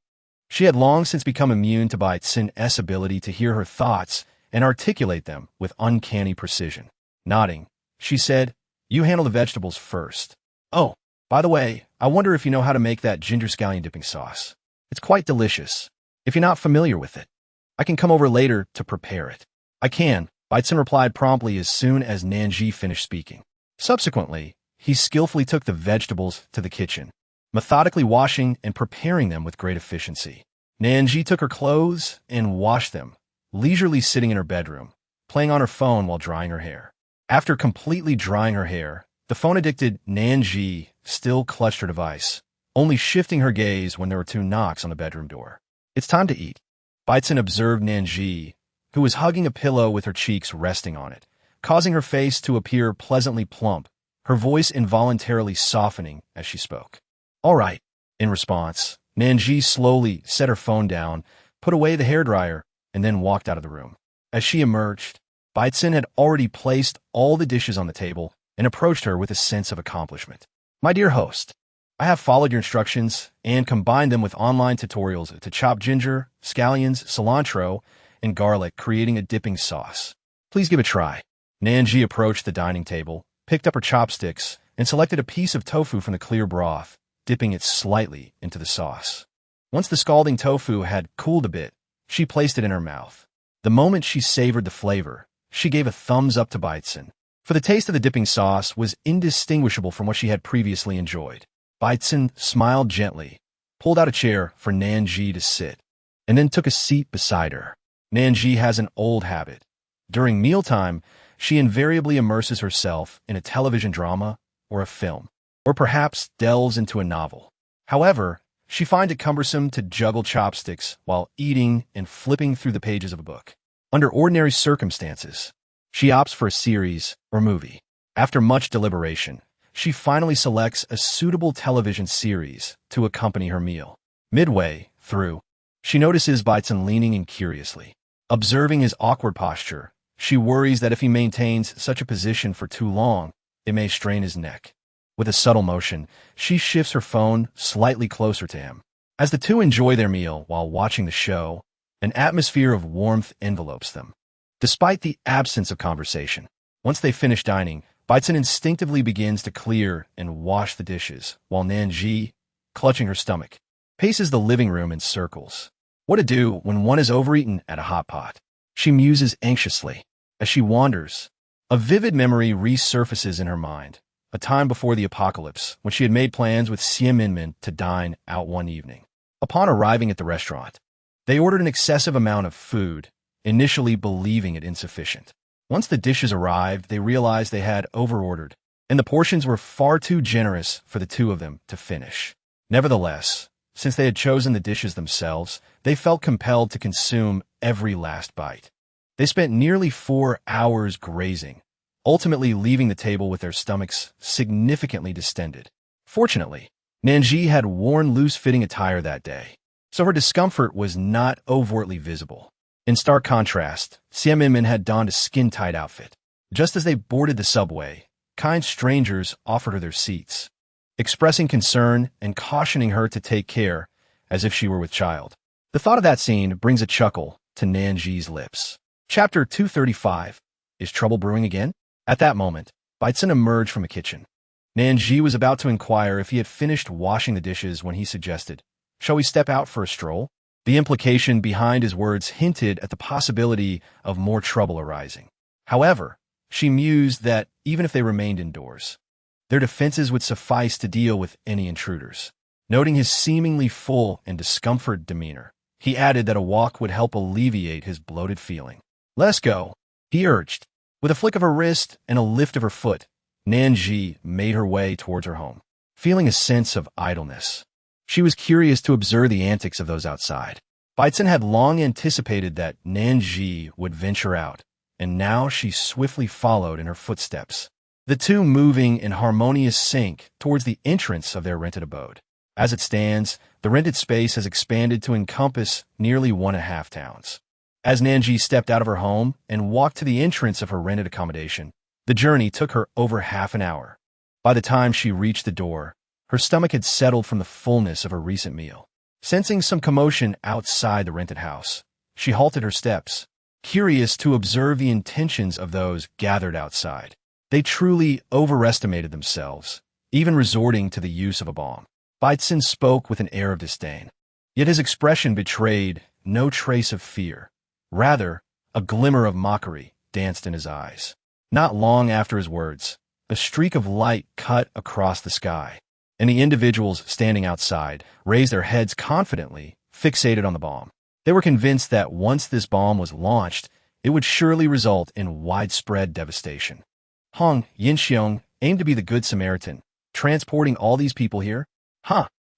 She had long since become immune to Baitsin's ability to hear her thoughts and articulate them with uncanny precision. Nodding, she said, "You handle the vegetables first. Oh, by the way, I wonder if you know how to make that ginger scallion dipping sauce. It's quite delicious. If you're not familiar with it, I can come over later to prepare it." "I can," Baitsin replied promptly as soon as Nan Zhi finished speaking. Subsequently, he skillfully took the vegetables to the kitchen, methodically washing and preparing them with great efficiency. Nan Zhi took her clothes and washed them, leisurely sitting in her bedroom, playing on her phone while drying her hair. After completely drying her hair, the phone-addicted Nan Zhi still clutched her device, only shifting her gaze when there were 2 knocks on the bedroom door. "It's time to eat." Baitsin observed Nan Zhi, who was hugging a pillow with her cheeks resting on it, causing her face to appear pleasantly plump, her voice involuntarily softening as she spoke. "All right." In response, Nan Zhi slowly set her phone down, put away the hairdryer, and then walked out of the room. As she emerged, Baitsin had already placed all the dishes on the table and approached her with a sense of accomplishment. "My dear host, I have followed your instructions and combined them with online tutorials to chop ginger, scallions, cilantro, and garlic, creating a dipping sauce. Please give it a try." Nan Zhi approached the dining table, picked up her chopsticks, and selected a piece of tofu from the clear broth, dipping it slightly into the sauce. Once the scalding tofu had cooled a bit, she placed it in her mouth. The moment she savored the flavor, she gave a thumbs up to Baitsin, for the taste of the dipping sauce was indistinguishable from what she had previously enjoyed. Baitsin smiled gently, pulled out a chair for Nan Zhi to sit, and then took a seat beside her. Nan Zhi has an old habit. During mealtime, she invariably immerses herself in a television drama or a film, or perhaps delves into a novel. However, she finds it cumbersome to juggle chopsticks while eating and flipping through the pages of a book. Under ordinary circumstances, she opts for a series or movie. After much deliberation, she finally selects a suitable television series to accompany her meal. Midway through, she notices Baitsin leaning in curiously. Observing his awkward posture, she worries that if he maintains such a position for too long, it may strain his neck. With a subtle motion, she shifts her phone slightly closer to him. As the two enjoy their meal while watching the show, an atmosphere of warmth envelopes them. Despite the absence of conversation, once they finish dining, Baitsin instinctively begins to clear and wash the dishes, while Nan Zhi, clutching her stomach, paces the living room in circles. What to do when one is overeaten at a hot pot? She muses anxiously. As she wanders, a vivid memory resurfaces in her mind, a time before the apocalypse when she had made plans with imminent to dine out one evening. Upon arriving at the restaurant, they ordered an excessive amount of food, initially believing it insufficient. Once the dishes arrived, they realized they had overordered, and the portions were far too generous for the two of them to finish. Nevertheless, since they had chosen the dishes themselves, they felt compelled to consume every last bite. They spent nearly 4 hours grazing, ultimately leaving the table with their stomachs significantly distended. Fortunately, Nan Zhi had worn loose-fitting attire that day, so her discomfort was not overtly visible. In stark contrast, Min had donned a skin-tight outfit. Just as they boarded the subway, kind strangers offered her their seats, expressing concern and cautioning her to take care, as if she were with child. The thought of that scene brings a chuckle to Nan Zhi's lips. Chapter 235. Is trouble brewing again? At that moment, Baitsin emerged from the kitchen. Nan Zhi was about to inquire if he had finished washing the dishes when he suggested, "Shall we step out for a stroll?" The implication behind his words hinted at the possibility of more trouble arising. However, she mused that even if they remained indoors, their defenses would suffice to deal with any intruders. Noting his seemingly full and discomforted demeanor, he added that a walk would help alleviate his bloated feeling. "Let's go," he urged. With a flick of her wrist and a lift of her foot, Nan Zhi made her way towards her home, feeling a sense of idleness. She was curious to observe the antics of those outside. Baitzen had long anticipated that Nan Zhi would venture out, and now she swiftly followed in her footsteps, the two moving in harmonious sync towards the entrance of their rented abode. As it stands, the rented space has expanded to encompass nearly 1.5 towns. As Nan Zhi stepped out of her home and walked to the entrance of her rented accommodation, the journey took her over half an hour. By the time she reached the door, her stomach had settled from the fullness of her recent meal. Sensing some commotion outside the rented house, she halted her steps, curious to observe the intentions of those gathered outside. They truly overestimated themselves, even resorting to the use of a bomb. Baitzen spoke with an air of disdain, yet his expression betrayed no trace of fear. Rather, a glimmer of mockery danced in his eyes. Not long after his words, a streak of light cut across the sky, and the individuals standing outside raised their heads confidently, fixated on the bomb. They were convinced that once this bomb was launched, it would surely result in widespread devastation. Hong Yinxiong aimed to be the Good Samaritan, transporting all these people here.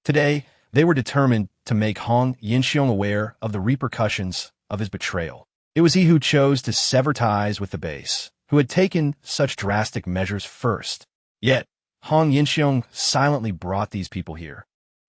Today, they were determined to make Hong Yinxiong aware of the repercussions of his betrayal. It was he who chose to sever ties with the base, who had taken such drastic measures first. Yet, Hong Yinxiong silently brought these people here,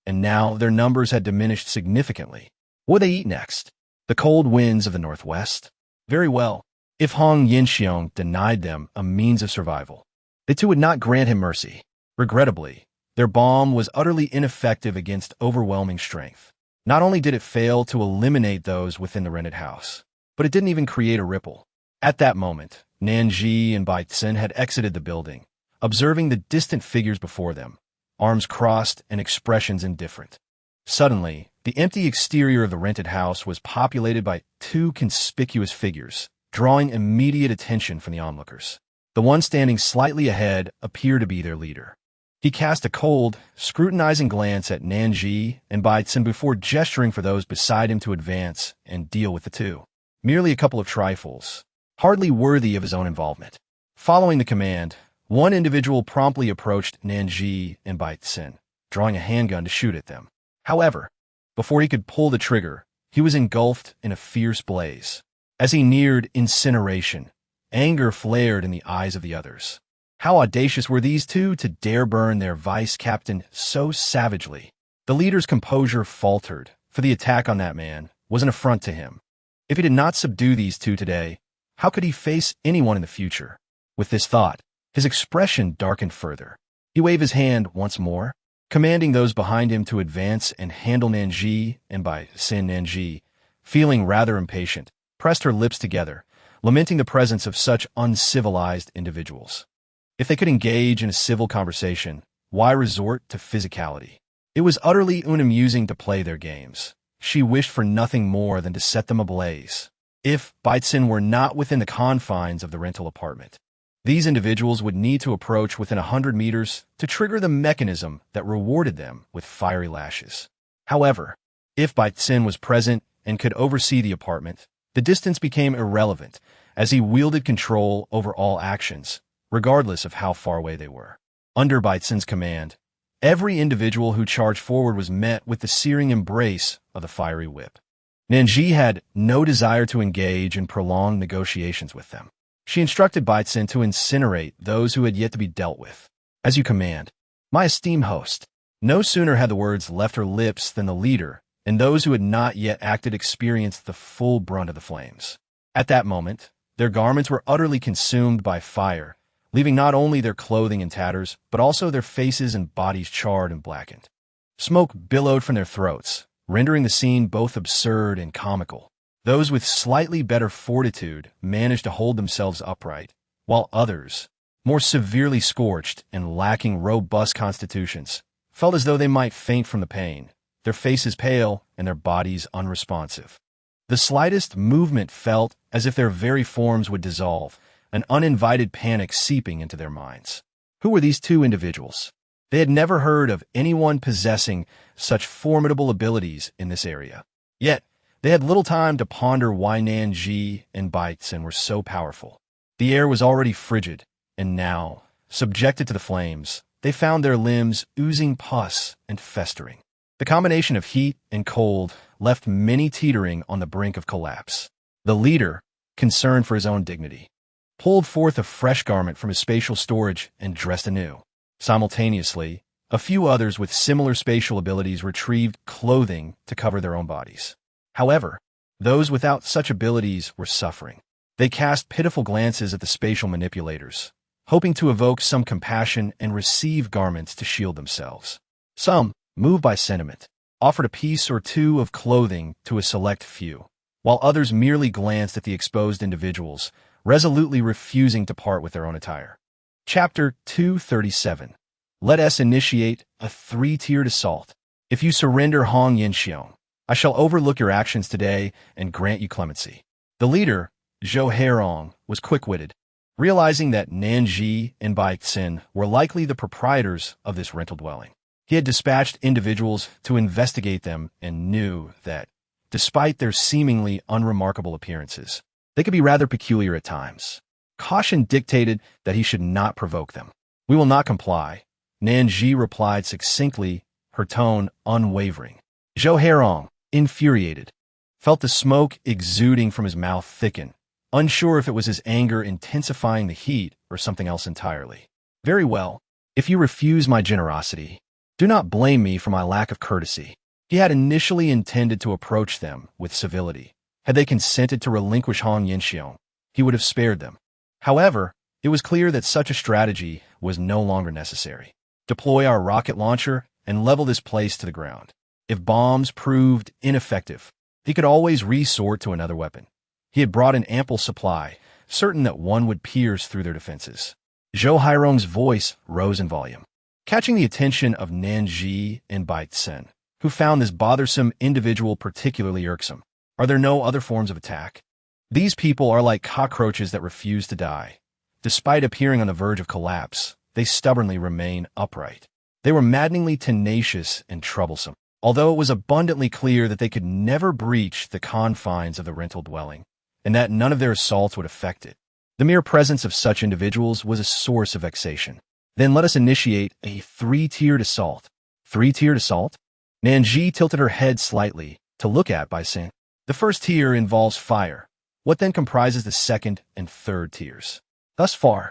and now their numbers had diminished significantly. What would they eat next? The cold winds of the northwest? Very well. If Hong Yinxiong denied them a means of survival, they too would not grant him mercy. Regrettably, their bomb was utterly ineffective against overwhelming strength. Not only did it fail to eliminate those within the rented house, but it didn't even create a ripple. At that moment, Nan Zhi and Baitzen had exited the building, observing the distant figures before them, arms crossed and expressions indifferent. Suddenly, the empty exterior of the rented house was populated by two conspicuous figures, drawing immediate attention from the onlookers. The one standing slightly ahead appeared to be their leader. He cast a cold, scrutinizing glance at Nan Zhi and Baitzen before gesturing for those beside him to advance and deal with the two. Merely a couple of trifles, hardly worthy of his own involvement. Following the command, one individual promptly approached Nan Zhi and Baitzen, drawing a handgun to shoot at them. However, before he could pull the trigger, he was engulfed in a fierce blaze. As he neared incineration, anger flared in the eyes of the others. How audacious were these two to dare burn their vice captain so savagely? The leader's composure faltered, for the attack on that man was an affront to him. If he did not subdue these two today, how could he face anyone in the future? With this thought, his expression darkened further. He waved his hand once more, commanding those behind him to advance and handle Nan Zhi, and Baitzen. Nan Zhi, feeling rather impatient, pressed her lips together, lamenting the presence of such uncivilized individuals. If they could engage in a civil conversation, why resort to physicality? It was utterly unamusing to play their games. She wished for nothing more than to set them ablaze. If Baitzen were not within the confines of the rental apartment, these individuals would need to approach within 100 meters to trigger the mechanism that rewarded them with fiery lashes. However, if Baitzen was present and could oversee the apartment, the distance became irrelevant as he wielded control over all actions, regardless of how far away they were. Under Baitzen's command, every individual who charged forward was met with the searing embrace of the fiery whip. Nan Zhi had no desire to engage in prolonged negotiations with them. She instructed Baitzen to incinerate those who had yet to be dealt with. As you command, my esteemed host. No sooner had the words left her lips than the leader and those who had not yet acted experienced the full brunt of the flames. At that moment, their garments were utterly consumed by fire, leaving not only their clothing in tatters, but also their faces and bodies charred and blackened. Smoke billowed from their throats, rendering the scene both absurd and comical. Those with slightly better fortitude managed to hold themselves upright, while others, more severely scorched and lacking robust constitutions, felt as though they might faint from the pain, their faces pale and their bodies unresponsive. The slightest movement felt as if their very forms would dissolve, an uninvited panic seeping into their minds. Who were these two individuals? They had never heard of anyone possessing such formidable abilities in this area. Yet, they had little time to ponder why Nan Zhi and Baitzen were so powerful. The air was already frigid, and now, Subjected to the flames, they found their limbs oozing pus and festering. The combination of heat and cold left many teetering on the brink of collapse. The leader, concerned for his own dignity, pulled forth a fresh garment from his spatial storage and dressed anew. Simultaneously, a few others with similar spatial abilities retrieved clothing to cover their own bodies. However, those without such abilities were suffering. They cast pitiful glances at the spatial manipulators, hoping to evoke some compassion and receive garments to shield themselves. Some, moved by sentiment, offered a piece or two of clothing to a select few, while others merely glanced at the exposed individuals, resolutely refusing to part with their own attire. Chapter 237. Let us initiate a three-tiered assault. If you surrender Hong Yinxiong, I shall overlook your actions today and grant you clemency. The leader, Zhou Herong, was quick-witted, realizing that Nan Zhi and Bai Xin were likely the proprietors of this rental dwelling. He had dispatched individuals to investigate them and knew that, despite their seemingly unremarkable appearances, they could be rather peculiar at times. Caution dictated that he should not provoke them. "We will not comply," Nan Zhi replied succinctly, her tone unwavering. Zhou Herong, infuriated, felt the smoke exuding from his mouth thicken, unsure if it was his anger intensifying the heat or something else entirely. "Very well. If you refuse my generosity, do not blame me for my lack of courtesy." He had initially intended to approach them with civility. Had they consented to relinquish Hong Yinxiong, he would have spared them. However, it was clear that such a strategy was no longer necessary. "Deploy our rocket launcher and level this place to the ground." If bombs proved ineffective, he could always resort to another weapon. He had brought an ample supply, certain that one would pierce through their defenses. Zhou Hairong's voice rose in volume, catching the attention of Nan Zhi and Bai Xin, who found this bothersome individual particularly irksome. "Are there no other forms of attack? These people are like cockroaches that refuse to die. Despite appearing on the verge of collapse, they stubbornly remain upright." They were maddeningly tenacious and troublesome, although it was abundantly clear that they could never breach the confines of the rental dwelling, and that none of their assaults would affect it. The mere presence of such individuals was a source of vexation. "Then let us initiate a three-tiered assault." "Three-tiered assault?" Nan Zhi tilted her head slightly to look at Bai Xin. "The first tier involves fire. What then comprises the second and third tiers?" Thus far,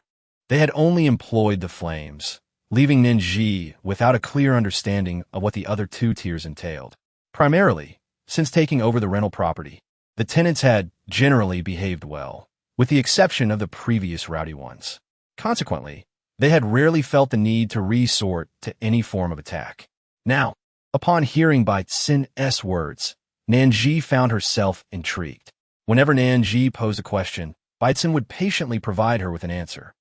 they had only employed the flames, leaving Nan Zhi without a clear understanding of what the other two tiers entailed. Primarily, since taking over the rental property, the tenants had generally behaved well, with the exception of the previous rowdy ones. Consequently, they had rarely felt the need to resort to any form of attack. Now, upon hearing Bai Xin's words, Nan Zhi found herself intrigued. Whenever Nan Zhi posed a question, Bai Xin would patiently provide her with an answer.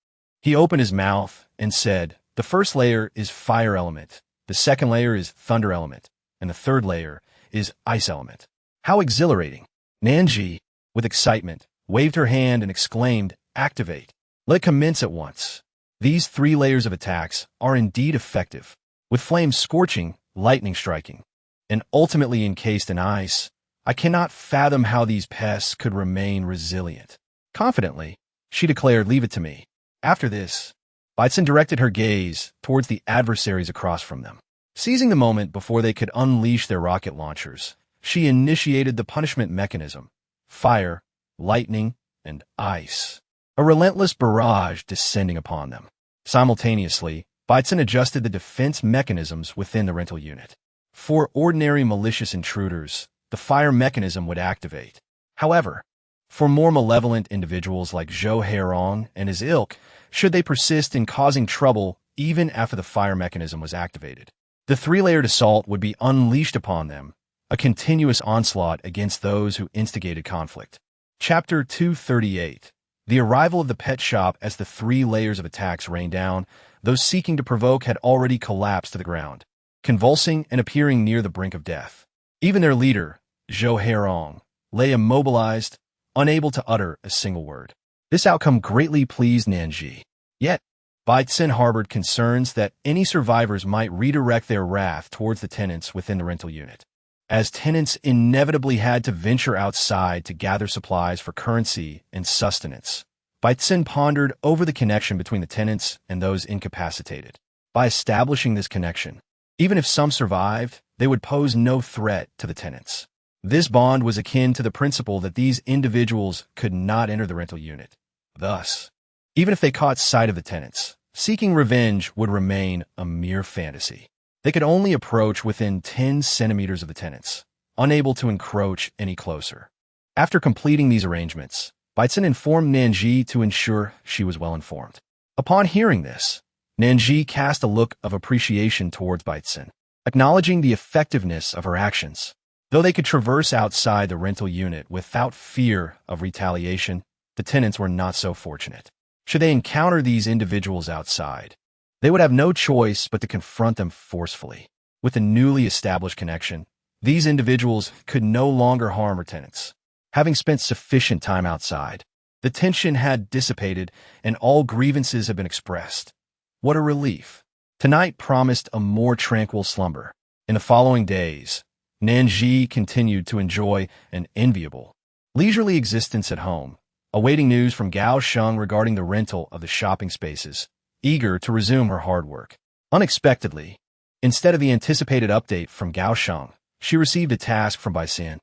He opened his mouth and said, "The first layer is fire element, the second layer is thunder element, and the third layer is ice element." How exhilarating! Nan Zhi, with excitement, waved her hand and exclaimed, "Activate! Let it commence at once." These three layers of attacks are indeed effective, with flames scorching, lightning striking, and ultimately encased in ice. I cannot fathom how these pests could remain resilient. Confidently, she declared, "Leave it to me." After this, Bai Xin directed her gaze towards the adversaries across from them. Seizing the moment before they could unleash their rocket launchers, she initiated the punishment mechanism: fire, lightning, and ice. A relentless barrage descending upon them. Simultaneously, Bai Xin adjusted the defense mechanisms within the rental unit. For ordinary malicious intruders, the fire mechanism would activate. However, for more malevolent individuals like Zhou Herong and his ilk, should they persist in causing trouble even after the fire mechanism was activated, the three-layered assault would be unleashed upon them, a continuous onslaught against those who instigated conflict. Chapter 238. The arrival of the pet shop. As the three layers of attacks rained down, those seeking to provoke had already collapsed to the ground, convulsing and appearing near the brink of death. Even their leader, Zhou Herong, lay immobilized, unable to utter a single word. This outcome greatly pleased Nan Zhi. Yet, Bai Xin harbored concerns that any survivors might redirect their wrath towards the tenants within the rental unit, as tenants inevitably had to venture outside to gather supplies for currency and sustenance, Baitzin pondered over the connection between the tenants and those incapacitated. By establishing this connection, even if some survived, they would pose no threat to the tenants. This bond was akin to the principle that these individuals could not enter the rental unit. Thus, even if they caught sight of the tenants, seeking revenge would remain a mere fantasy. They could only approach within 10 centimeters of the tenants, unable to encroach any closer. After completing these arrangements, Baitzin informed Nan Zhi to ensure she was well informed. Upon hearing this, Nan Zhi cast a look of appreciation towards Baitzin, acknowledging the effectiveness of her actions. Though they could traverse outside the rental unit without fear of retaliation, the tenants were not so fortunate. Should they encounter these individuals outside, they would have no choice but to confront them forcefully. With the newly established connection, these individuals could no longer harm her tenants. Having spent sufficient time outside, the tension had dissipated and all grievances had been expressed. What a relief. Tonight promised a more tranquil slumber. In the following days, Nan Zhi continued to enjoy an enviable, leisurely existence at home, awaiting news from Gao Sheng regarding the rental of the shopping spaces, eager to resume her hard work. Unexpectedly, instead of the anticipated update from Gao Sheng, she received a task from Baitzin.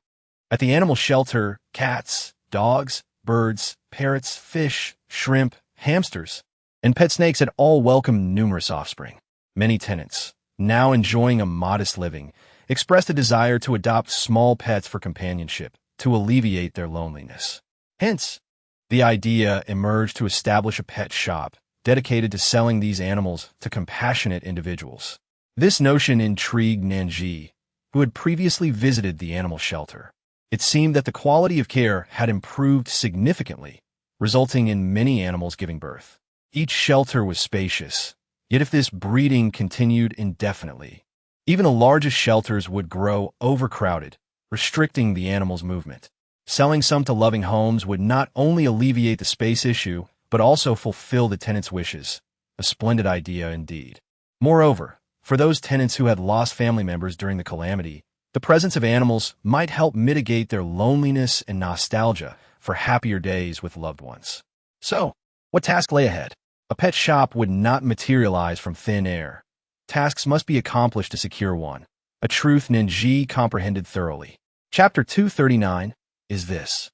At the animal shelter, cats, dogs, birds, parrots, fish, shrimp, hamsters, and pet snakes had all welcomed numerous offspring. Many tenants, now enjoying a modest living, expressed a desire to adopt small pets for companionship to alleviate their loneliness. Hence, the idea emerged to establish a pet shop dedicated to selling these animals to compassionate individuals. This notion intrigued Nan Zhi, who had previously visited the animal shelter. It seemed that the quality of care had improved significantly, resulting in many animals giving birth. Each shelter was spacious, yet if this breeding continued indefinitely, even the largest shelters would grow overcrowded, restricting the animals' movement. Selling some to loving homes would not only alleviate the space issue, but also fulfill the tenants' wishes. A splendid idea indeed. Moreover, for those tenants who had lost family members during the calamity, the presence of animals might help mitigate their loneliness and nostalgia for happier days with loved ones. So, what task lay ahead? A pet shop would not materialize from thin air. Tasks must be accomplished to secure one, a truth Nan Zhi comprehended thoroughly. Chapter 239 is this.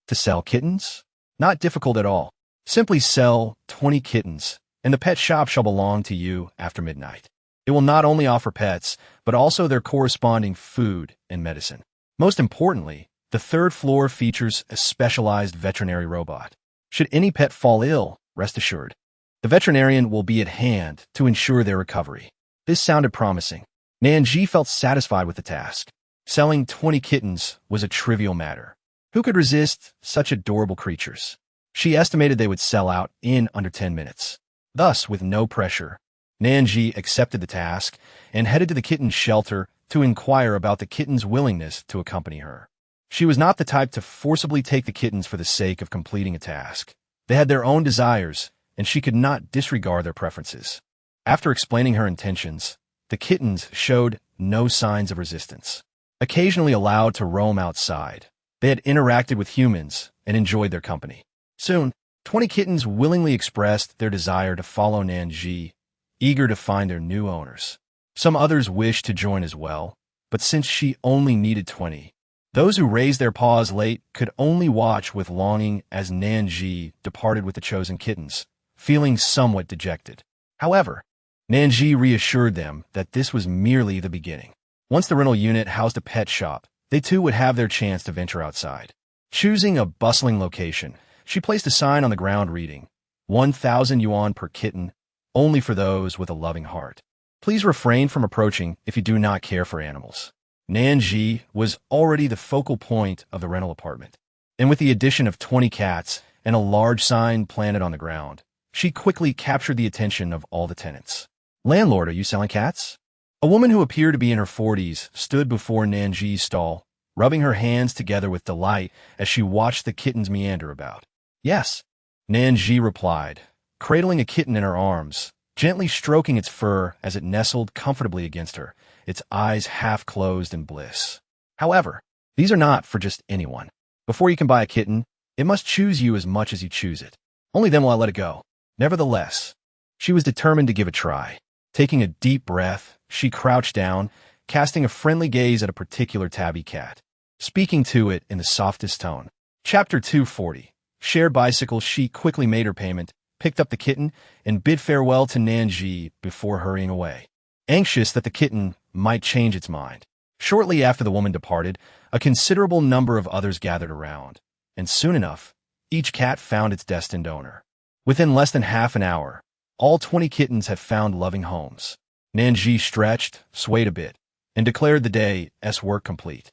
To sell kittens? Not difficult at all. Simply sell 20 kittens, and the pet shop shall belong to you after midnight. It will not only offer pets, but also their corresponding food and medicine. Most importantly, the third floor features a specialized veterinary robot. Should any pet fall ill, rest assured, the veterinarian will be at hand to ensure their recovery. This sounded promising. Nan Zhi felt satisfied with the task. Selling 20 kittens was a trivial matter. Who could resist such adorable creatures? She estimated they would sell out in under 10 minutes. Thus, with no pressure, Nan Zhi accepted the task and headed to the kitten shelter to inquire about the kitten's willingness to accompany her. She was not the type to forcibly take the kittens for the sake of completing a task. They had their own desires, and she could not disregard their preferences. After explaining her intentions, the kittens showed no signs of resistance. Occasionally allowed to roam outside, they had interacted with humans and enjoyed their company. Soon, 20 kittens willingly expressed their desire to follow Nan Zhi, eager to find their new owners. Some others wished to join as well, but since she only needed 20, those who raised their paws late could only watch with longing as Nan Zhi departed with the chosen kittens, feeling somewhat dejected. However, Nan Zhi reassured them that this was merely the beginning. Once the rental unit housed a pet shop, they too would have their chance to venture outside. Choosing a bustling location, she placed a sign on the ground reading, 1,000 yuan per kitten, only for those with a loving heart. Please refrain from approaching if you do not care for animals. Nan Zhi was already the focal point of the rental apartment, and with the addition of 20 cats and a large sign planted on the ground, she quickly captured the attention of all the tenants. Landlord, are you selling cats? A woman who appeared to be in her 40s stood before Nan Zhi's stall, rubbing her hands together with delight as she watched the kittens meander about. Yes, Nan Zhi replied, cradling a kitten in her arms, gently stroking its fur as it nestled comfortably against her, its eyes half closed in bliss. However, these are not for just anyone. Before you can buy a kitten, it must choose you as much as you choose it. Only then will I let it go. Nevertheless, she was determined to give a try. Taking a deep breath, she crouched down, casting a friendly gaze at a particular tabby cat, speaking to it in the softest tone. Chapter 240. Shared bicycles. She quickly made her payment, picked up the kitten, and bid farewell to Nan Zhi before hurrying away, anxious that the kitten might change its mind. Shortly after the woman departed, a considerable number of others gathered around, and soon enough, each cat found its destined owner. Within less than half an hour, all 20 kittens had found loving homes. Nan Zhi stretched, swayed a bit, and declared the day's work complete.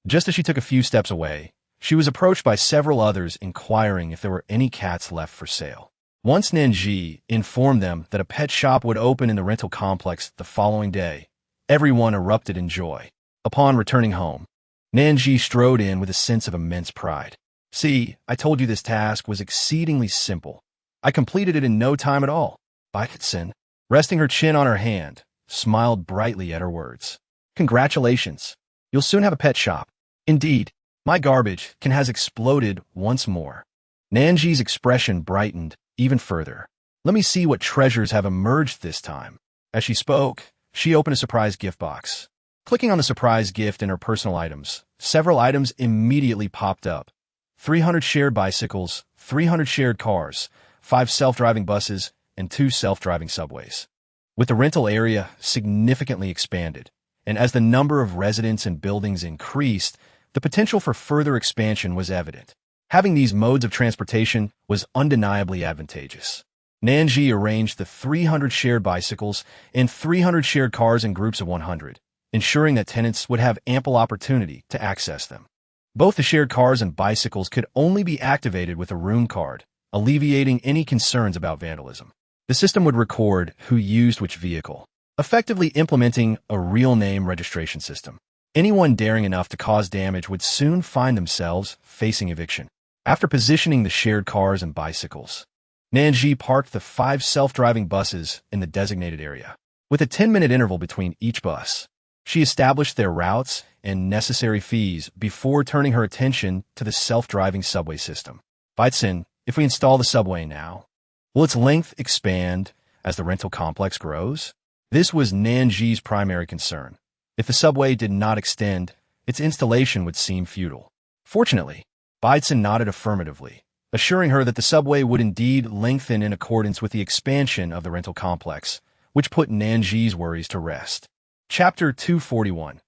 Just as she took a few steps away, she was approached by several others inquiring if there were any cats left for sale. Once Nan Zhi informed them that a pet shop would open in the rental complex the following day, everyone erupted in joy. Upon returning home, Nan Zhi strode in with a sense of immense pride. "See, I told you this task was exceedingly simple. I completed it in no time at all." Baikatsin, resting her chin on her hand, smiled brightly at her words. "Congratulations. You'll soon have a pet shop. Indeed, my garbage can has exploded once more." Nan Zhi's expression brightened even further. "Let me see what treasures have emerged this time." As she spoke, she opened a surprise gift box. Clicking on the surprise gift in her personal items, several items immediately popped up. 300 shared bicycles, 300 shared cars, 5 self-driving buses, and 2 self-driving subways. With the rental area significantly expanded, and as the number of residents and buildings increased, the potential for further expansion was evident. Having these modes of transportation was undeniably advantageous. Nan Zhi arranged the 300 shared bicycles and 300 shared cars in groups of 100, ensuring that tenants would have ample opportunity to access them. Both the shared cars and bicycles could only be activated with a room card, alleviating any concerns about vandalism. The system would record who used which vehicle, effectively implementing a real name registration system. Anyone daring enough to cause damage would soon find themselves facing eviction. After positioning the shared cars and bicycles, Nan Zhi parked the 5 self-driving buses in the designated area. With a 10-minute interval between each bus, she established their routes and necessary fees before turning her attention to the self-driving subway system. Baitsin, if we install the subway now, will its length expand as the rental complex grows? This was Nan Zhi's primary concern. If the subway did not extend, its installation would seem futile. Fortunately, Baitsin nodded affirmatively, assuring her that the subway would indeed lengthen in accordance with the expansion of the rental complex, which put Nan Zhi's worries to rest. Chapter 241.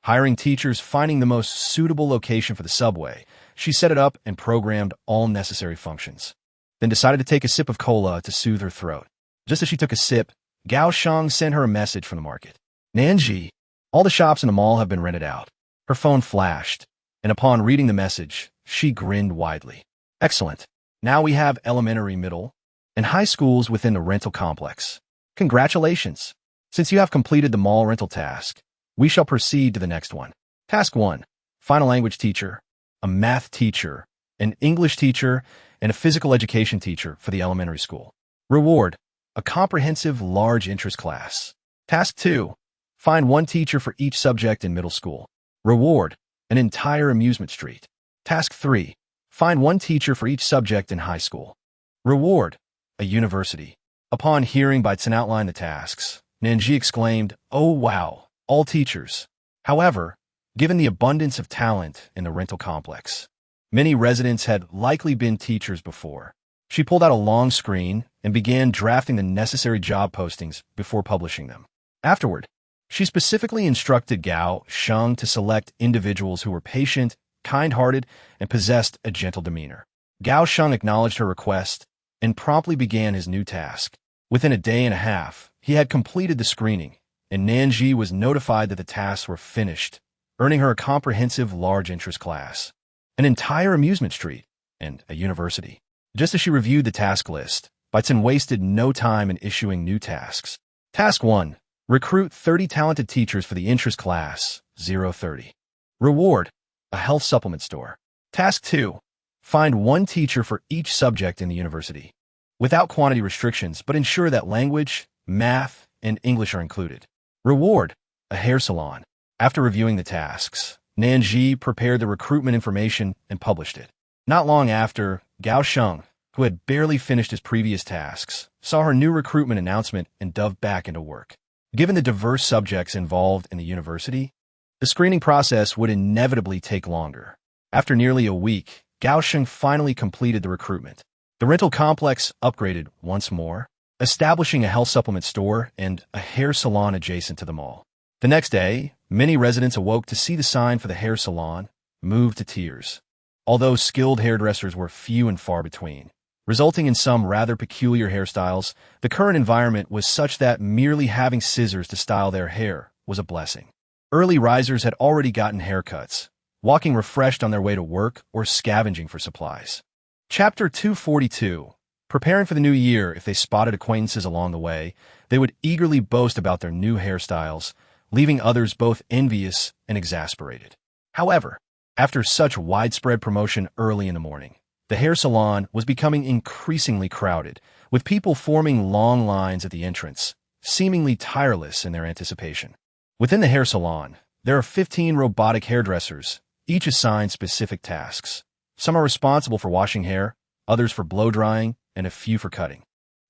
Hiring teachers. Finding the most suitable location for the subway, she set it up and programmed all necessary functions, then decided to take a sip of cola to soothe her throat. Just as she took a sip, Gao Sheng sent her a message from the market. "Nan Zhi, all the shops in the mall have been rented out." Her phone flashed, and upon reading the message, she grinned widely. "Excellent. Now we have elementary, middle, and high schools within the rental complex. Congratulations. Since you have completed the mall rental task, we shall proceed to the next one. Task 1. Find a language teacher, a math teacher, an English teacher, and a physical education teacher for the elementary school. Reward: a comprehensive large interest class. Task 2. Find one teacher for each subject in middle school. Reward: an entire amusement street. Task 3. Find one teacher for each subject in high school. Reward: a university. Upon hearing Baitsin outline the tasks, Nan Zhi exclaimed, "Oh wow, all teachers." However, given the abundance of talent in the rental complex, many residents had likely been teachers before. She pulled out a long screen and began drafting the necessary job postings before publishing them. Afterward, she specifically instructed Gao Sheng to select individuals who were patient, kind-hearted, and possessed a gentle demeanor. Gao Sheng acknowledged her request and promptly began his new task. Within a day and a half, he had completed the screening, and Nan Zhi was notified that the tasks were finished, earning her a comprehensive large interest class, an entire amusement street, and a university. Just as she reviewed the task list, Baitsin wasted no time in issuing new tasks. Task 1. Recruit 30 talented teachers for the interest class 030. Reward: a health supplement store. Task 2. Find one teacher for each subject in the university, without quantity restrictions, but ensure that language, math, and English are included. Reward: a hair salon. After reviewing the tasks, Nan Zhi prepared the recruitment information and published it. Not long after, Gao Sheng, who had barely finished his previous tasks, saw her new recruitment announcement and dove back into work. Given the diverse subjects involved in the university, the screening process would inevitably take longer. After nearly a week, Gao Sheng finally completed the recruitment. The rental complex upgraded once more, establishing a health supplement store and a hair salon adjacent to the mall. The next day, many residents awoke to see the sign for the hair salon, moved to tears. Although skilled hairdressers were few and far between, resulting in some rather peculiar hairstyles, the current environment was such that merely having scissors to style their hair was a blessing. Early risers had already gotten haircuts, walking refreshed on their way to work or scavenging for supplies. Chapter 242. Preparing for the new year. If they spotted acquaintances along the way, they would eagerly boast about their new hairstyles, leaving others both envious and exasperated. However, after such widespread promotion early in the morning, the hair salon was becoming increasingly crowded, with people forming long lines at the entrance, seemingly tireless in their anticipation. Within the hair salon, there are 15 robotic hairdressers, each assigned specific tasks. Some are responsible for washing hair, others for blow-drying, and a few for cutting.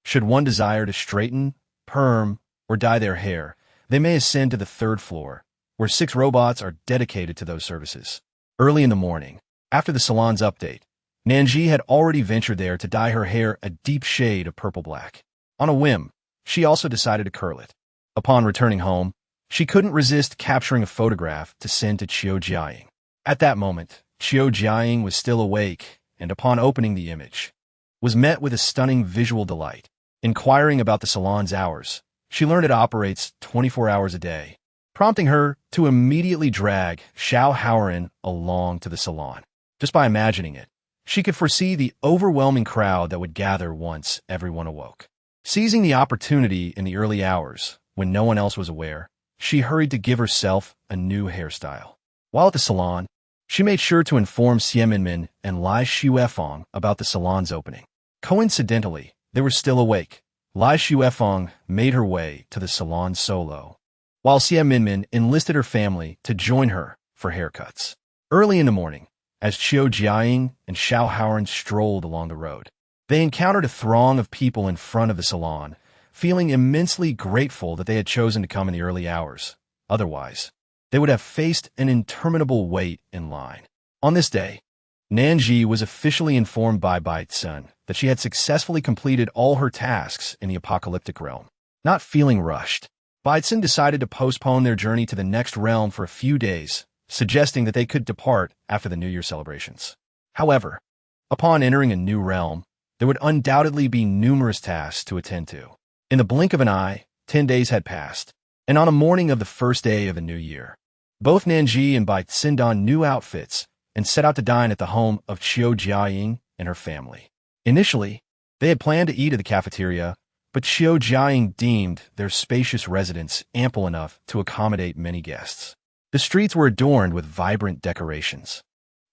Should one desire to straighten, perm, or dye their hair, they may ascend to the third floor, where 6 robots are dedicated to those services. Early in the morning, after the salon's update, Nan Zhi had already ventured there to dye her hair a deep shade of purple-black. On a whim, she also decided to curl it. Upon returning home, she couldn't resist capturing a photograph to send to Qiu Jiaying. At that moment, Qiu Jiaying was still awake, and upon opening the image, was met with a stunning visual delight. Inquiring about the salon's hours, she learned it operates 24 hours a day, prompting her to immediately drag Xiao Haoren along to the salon. Just by imagining it, she could foresee the overwhelming crowd that would gather once everyone awoke. Seizing the opportunity in the early hours, when no one else was aware, she hurried to give herself a new hairstyle. While at the salon, she made sure to inform Xie Minmin and Lai Xuefeng about the salon's opening. Coincidentally, they were still awake. Lai Xuefeng made her way to the salon solo, while Xie Minmin enlisted her family to join her for haircuts. Early in the morning, as Qiu Jiaying and Xiao Haoren strolled along the road, they encountered a throng of people in front of the salon, feeling immensely grateful that they had chosen to come in the early hours. Otherwise, they would have faced an interminable wait in line. On this day, Nan Zhi was officially informed by Baitsun that she had successfully completed all her tasks in the apocalyptic realm. Not feeling rushed, Baitsun decided to postpone their journey to the next realm for a few days, suggesting that they could depart after the New Year celebrations. However, upon entering a new realm, there would undoubtedly be numerous tasks to attend to. In the blink of an eye, 10 days had passed, and on a morning of the first day of the new year, both Nan Zhi and Baitsun donned new outfits and set out to dine at the home of Qiu Jiaying and her family. Initially, they had planned to eat at the cafeteria, but Qiu Jiaying deemed their spacious residence ample enough to accommodate many guests. The streets were adorned with vibrant decorations,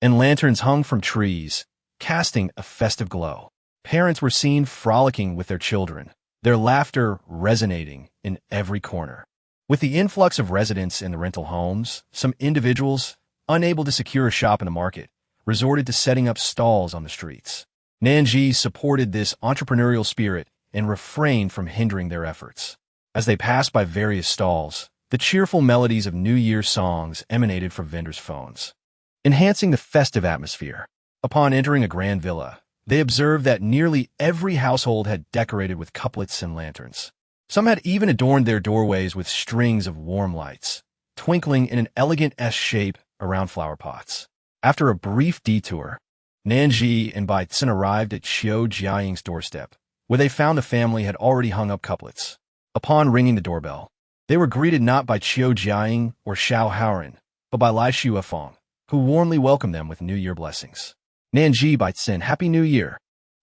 and lanterns hung from trees, casting a festive glow. Parents were seen frolicking with their children, their laughter resonating in every corner. With the influx of residents in the rental homes, some individuals, unable to secure a shop in the market, resorted to setting up stalls on the streets. Nan Zhi supported this entrepreneurial spirit and refrained from hindering their efforts. As they passed by various stalls, the cheerful melodies of New Year songs emanated from vendors' phones, enhancing the festive atmosphere. Upon entering a grand villa, they observed that nearly every household had decorated with couplets and lanterns. Some had even adorned their doorways with strings of warm lights, twinkling in an elegant S shape around flower pots. After a brief detour, Nan Zhi and Baitsun arrived at Qiu Jiaying's doorstep, where they found the family had already hung up couplets. Upon ringing the doorbell, they were greeted not by Qiu Jiaying or Xiao Haoren, but by Lai Xuefeng, who warmly welcomed them with New Year blessings. Nan Zhi, Baitsun, Happy New Year.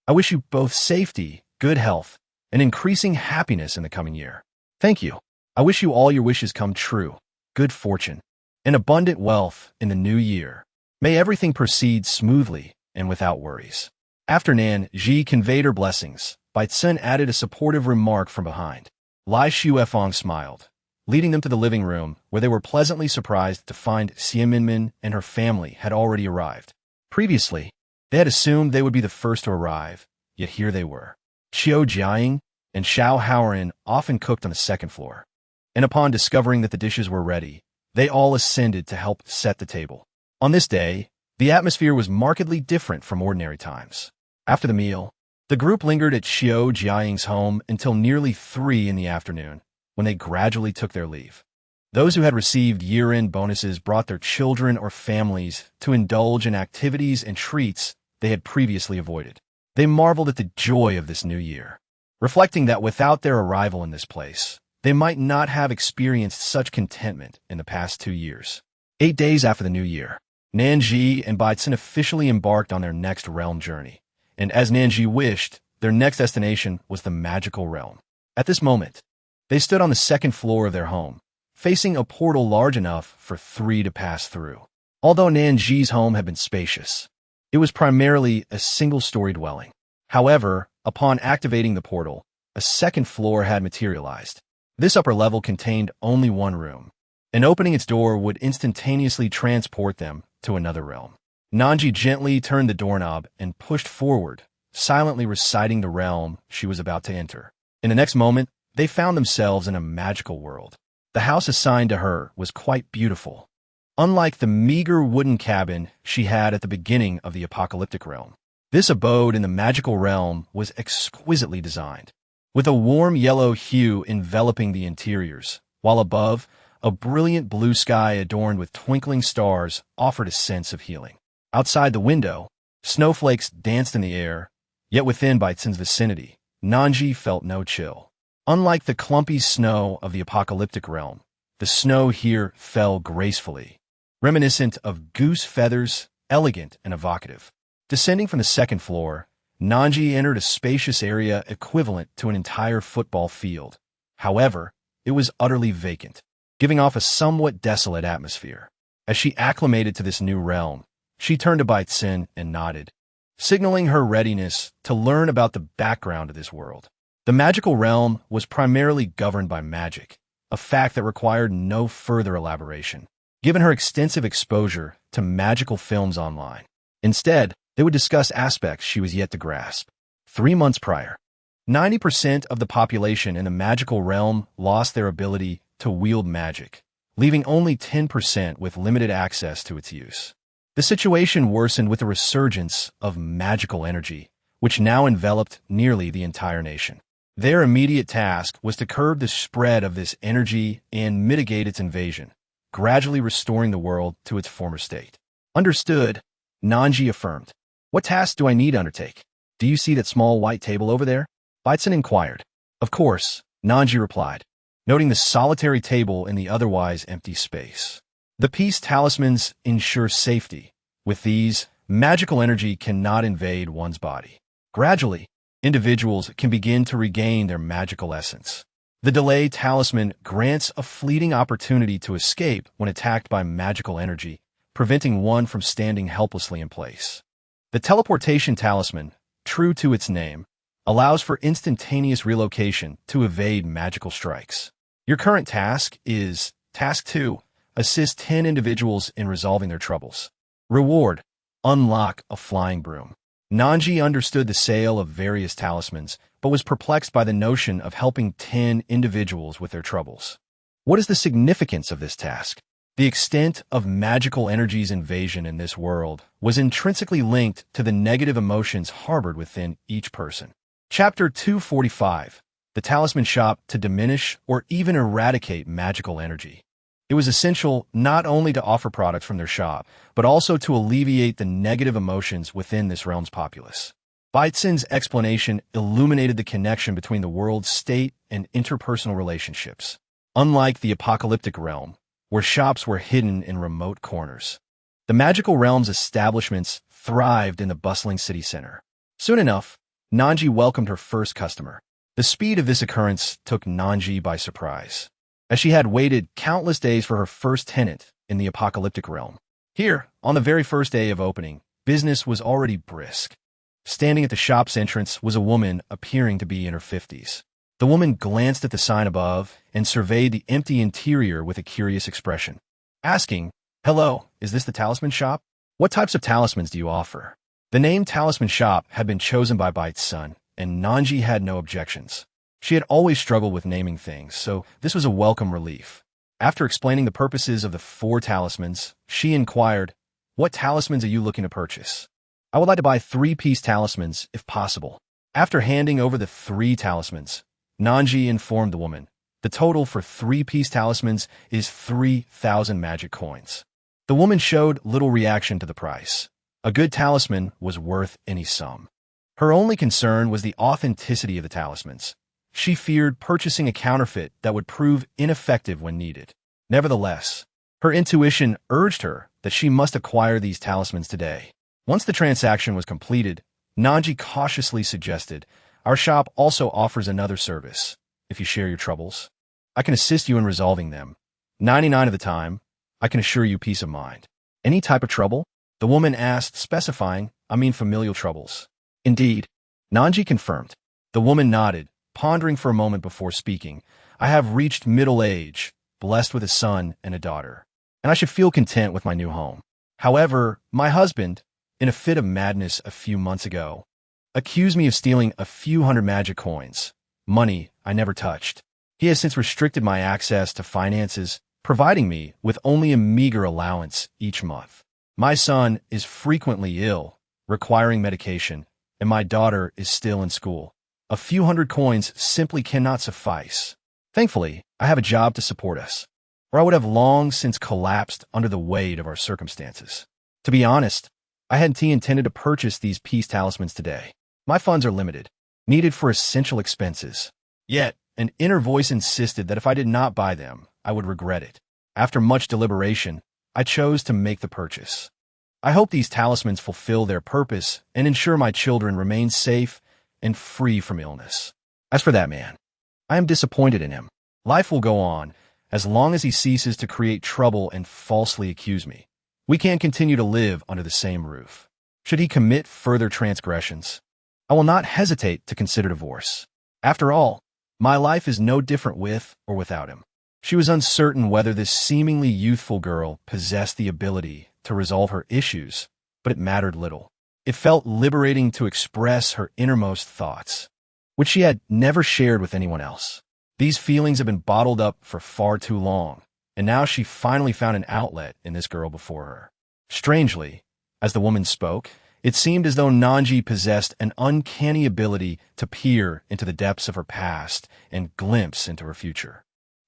I wish you both safety, good health, and increasing happiness in the coming year. Thank you. I wish you all your wishes come true, good fortune, and abundant wealth in the new year. May everything proceed smoothly and without worries. After Nan Zhi conveyed her blessings, Baitsun added a supportive remark from behind. Lai Xuefeng smiled, leading them to the living room, where they were pleasantly surprised to find Xie Minmin and her family had already arrived. Previously, they had assumed they would be the first to arrive, yet here they were. Qiu Jiaying and Xiao Haoran often cooked on the second floor, and upon discovering that the dishes were ready, they all ascended to help set the table. On this day, the atmosphere was markedly different from ordinary times. After the meal, the group lingered at Qiu Jiaying's home until nearly 3 in the afternoon, when they gradually took their leave. Those who had received year-end bonuses brought their children or families to indulge in activities and treats they had previously avoided. They marveled at the joy of this new year, reflecting that without their arrival in this place, they might not have experienced such contentment in the past 2 years. 8 days after the new year, Nan Zhi and Baitsun officially embarked on their next realm journey, and as Nan Zhi wished, their next destination was the magical realm. At this moment, they stood on the second floor of their home, facing a portal large enough for 3 to pass through. Although Nan Zhi's home had been spacious, it was primarily a single-story dwelling. However, upon activating the portal, a second floor had materialized. This upper level contained only one room, and opening its door would instantaneously transport them to another realm. Nan Zhi gently turned the doorknob and pushed forward, silently reciting the realm she was about to enter. In the next moment, they found themselves in a magical world. The house assigned to her was quite beautiful, unlike the meager wooden cabin she had at the beginning of the apocalyptic realm. This abode in the magical realm was exquisitely designed, with a warm yellow hue enveloping the interiors, while above, a brilliant blue sky adorned with twinkling stars offered a sense of healing. Outside the window, snowflakes danced in the air, yet within Baitsun's vicinity, Nan Zhi felt no chill. Unlike the clumpy snow of the apocalyptic realm, the snow here fell gracefully, reminiscent of goose feathers, elegant and evocative. Descending from the second floor, Nan Zhi entered a spacious area equivalent to an entire football field. However, it was utterly vacant, giving off a somewhat desolate atmosphere. As she acclimated to this new realm, she turned to Baitsun and nodded, signaling her readiness to learn about the background of this world. The magical realm was primarily governed by magic, a fact that required no further elaboration, given her extensive exposure to magical films online. Instead, they would discuss aspects she was yet to grasp. 3 months prior, 90% of the population in the magical realm lost their ability to wield magic, leaving only 10% with limited access to its use. The situation worsened with the resurgence of magical energy, which now enveloped nearly the entire nation. Their immediate task was to curb the spread of this energy and mitigate its invasion, gradually restoring the world to its former state. Understood, Nan Zhi affirmed. What task do I need to undertake? Do you see that small white table over there? Baitsun inquired. Of course, Nan Zhi replied, noting the solitary table in the otherwise empty space. The peace talismans ensure safety. With these, magical energy cannot invade one's body. Gradually, individuals can begin to regain their magical essence. The delay talisman grants a fleeting opportunity to escape when attacked by magical energy, preventing one from standing helplessly in place. The teleportation talisman, true to its name, allows for instantaneous relocation to evade magical strikes. Your current task is Task 2. Assist 10 individuals in resolving their troubles. Reward. Unlock a flying broom. Nan Zhi understood the sale of various talismans, but was perplexed by the notion of helping 10 individuals with their troubles. What is the significance of this task? The extent of magical energy's invasion in this world was intrinsically linked to the negative emotions harbored within each person. Chapter 245. The Talisman Shop to diminish or even eradicate magical energy. It was essential not only to offer products from their shop, but also to alleviate the negative emotions within this realm's populace. Baitsun's explanation illuminated the connection between the world's state and interpersonal relationships. Unlike the apocalyptic realm, where shops were hidden in remote corners, the magical realm's establishments thrived in the bustling city center. Soon enough, Nan Zhi welcomed her first customer. The speed of this occurrence took Nan Zhi by surprise, as she had waited countless days for her first tenant in the apocalyptic realm. Here, on the very first day of opening, business was already brisk. Standing at the shop's entrance was a woman appearing to be in her 50s. The woman glanced at the sign above and surveyed the empty interior with a curious expression, asking, "Hello, is this the talisman shop? What types of talismans do you offer?" The name Talisman Shop had been chosen by Byte's son, and Nan Zhi had no objections. She had always struggled with naming things, so this was a welcome relief. After explaining the purposes of the 4 talismans, she inquired, "What talismans are you looking to purchase?" "I would like to buy 3-piece talismans, if possible." After handing over the 3 talismans, Nan Zhi informed the woman, "The total for 3-piece talismans is 3,000 magic coins." The woman showed little reaction to the price. A good talisman was worth any sum. Her only concern was the authenticity of the talismans. She feared purchasing a counterfeit that would prove ineffective when needed. Nevertheless, her intuition urged her that she must acquire these talismans today. Once the transaction was completed, Nan Zhi cautiously suggested, "Our shop also offers another service. If you share your troubles, I can assist you in resolving them. 99 of the time, I can assure you peace of mind." "Any type of trouble?" the woman asked, specifying, "I mean familial troubles." "Indeed," Nan Zhi confirmed. The woman nodded, pondering for a moment before speaking. "I have reached middle age, blessed with a son and a daughter, and I should feel content with my new home. However, my husband, in a fit of madness a few months ago, accused me of stealing a few hundred magic coins, money I never touched. He has since restricted my access to finances, providing me with only a meager allowance each month. My son is frequently ill, requiring medication, and my daughter is still in school. A few hundred coins simply cannot suffice. Thankfully, I have a job to support us, or I would have long since collapsed under the weight of our circumstances. To be honest, I hadn't intended to purchase these peace talismans today. My funds are limited, needed for essential expenses. Yet, an inner voice insisted that if I did not buy them, I would regret it. After much deliberation, I chose to make the purchase. I hope these talismans fulfill their purpose and ensure my children remain safe and free from illness. As for that man, I am disappointed in him. Life will go on as long as he ceases to create trouble and falsely accuse me. We can't continue to live under the same roof. Should he commit further transgressions, I will not hesitate to consider divorce. After all, my life is no different with or without him." She was uncertain whether this seemingly youthful girl possessed the ability to resolve her issues, but it mattered little. It felt liberating to express her innermost thoughts, which she had never shared with anyone else. These feelings had been bottled up for far too long, and now she finally found an outlet in this girl before her. Strangely, as the woman spoke, it seemed as though Nan Zhi possessed an uncanny ability to peer into the depths of her past and glimpse into her future.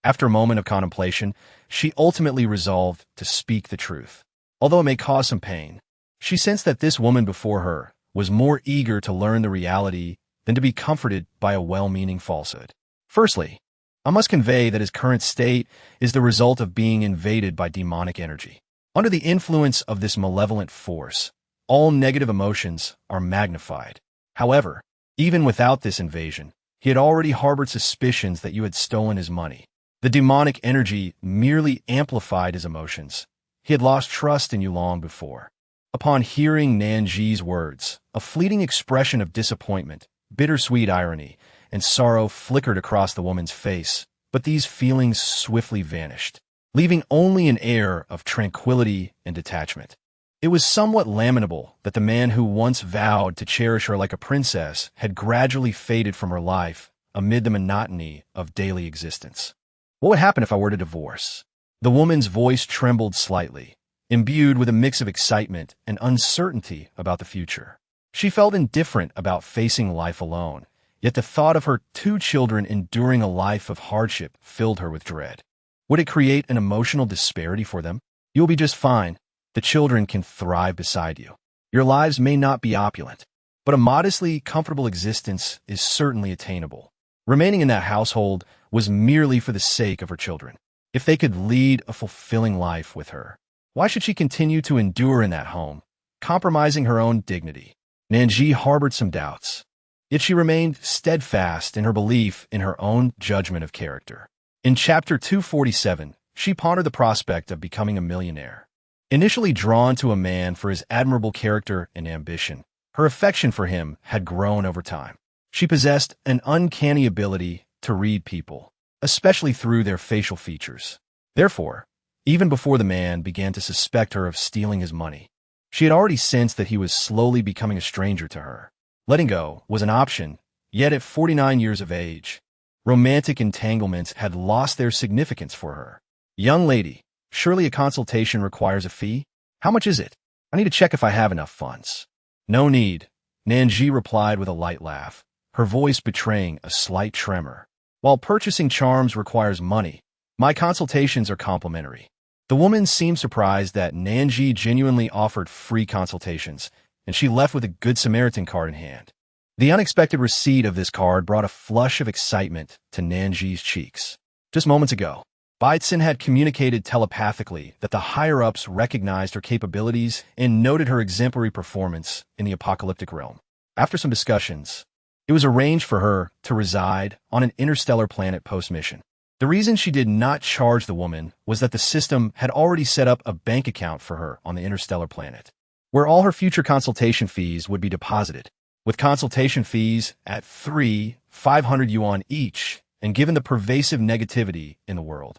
After a moment of contemplation, she ultimately resolved to speak the truth. Although it may cause some pain, she sensed that this woman before her was more eager to learn the reality than to be comforted by a well-meaning falsehood. "Firstly, I must convey that his current state is the result of being invaded by demonic energy. Under the influence of this malevolent force, all negative emotions are magnified. However, even without this invasion, he had already harbored suspicions that you had stolen his money. The demonic energy merely amplified his emotions. He had lost trust in you long before." Upon hearing Nan Zhi's words, a fleeting expression of disappointment, bittersweet irony, and sorrow flickered across the woman's face, but these feelings swiftly vanished, leaving only an air of tranquility and detachment. It was somewhat lamentable that the man who once vowed to cherish her like a princess had gradually faded from her life amid the monotony of daily existence. What would happen if I were to divorce? The woman's voice trembled slightly, imbued with a mix of excitement and uncertainty about the future. She felt indifferent about facing life alone, yet the thought of her 2 children enduring a life of hardship filled her with dread. Would it create an emotional disparity for them? "You'll be just fine. The children can thrive beside you. Your lives may not be opulent, but a modestly comfortable existence is certainly attainable." Remaining in that household was merely for the sake of her children. If they could lead a fulfilling life with her, why should she continue to endure in that home, compromising her own dignity? Nan Zhi harbored some doubts, yet she remained steadfast in her belief in her own judgment of character. In Chapter 247, she pondered the prospect of becoming a millionaire. Initially drawn to a man for his admirable character and ambition, her affection for him had grown over time. She possessed an uncanny ability to read people, especially through their facial features. Therefore, even before the man began to suspect her of stealing his money, She had already sensed that he was slowly becoming a stranger to her. Letting go was an option, yet at 49 years of age, romantic entanglements had lost their significance for her. Young lady, surely a consultation requires a fee? How much is it? I need to check if I have enough funds. No need, Nan Zhi replied with a light laugh, her voice betraying a slight tremor. While purchasing charms requires money, my consultations are complimentary. The woman seemed surprised that Nan Zhi genuinely offered free consultations, and she left with a Good Samaritan card in hand. The unexpected receipt of this card brought a flush of excitement to Nan Zhi's cheeks. Just moments ago, Baitsun had communicated telepathically that the higher-ups recognized her capabilities and noted her exemplary performance in the apocalyptic realm. After some discussions, it was arranged for her to reside on an interstellar planet post-mission. The reason she did not charge the woman was that the system had already set up a bank account for her on the interstellar planet, where all her future consultation fees would be deposited, with consultation fees at 500 yuan each, and given the pervasive negativity in the world,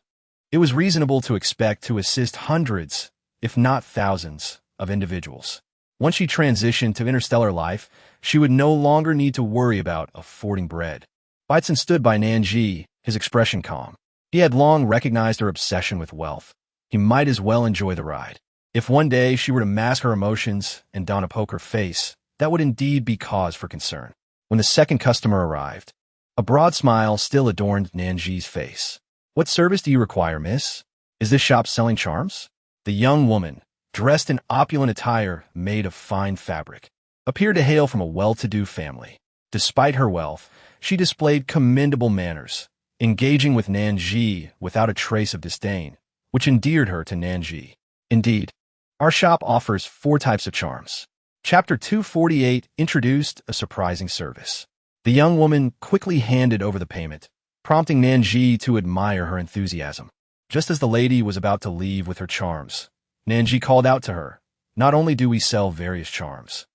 it was reasonable to expect to assist hundreds, if not thousands, of individuals. Once she transitioned to interstellar life, she would no longer need to worry about affording bread. Baitsun stood by Nan Zhi, his expression calm. He had long recognized her obsession with wealth. He might as well enjoy the ride. If one day she were to mask her emotions and don a poker face, that would indeed be cause for concern. When the second customer arrived, a broad smile still adorned Nan Zhi's face. What service do you require, miss? Is this shop selling charms? The young woman, dressed in opulent attire made of fine fabric, appeared to hail from a well-to-do family. Despite her wealth, she displayed commendable manners, engaging with Nan Zhi without a trace of disdain, which endeared her to Nan Zhi. Indeed, our shop offers 4 types of charms. Chapter 248 introduced a surprising service. The young woman quickly handed over the payment, prompting Nan Zhi to admire her enthusiasm. Just as the lady was about to leave with her charms, Nan Zhi called out to her, "Not only do we sell various charms,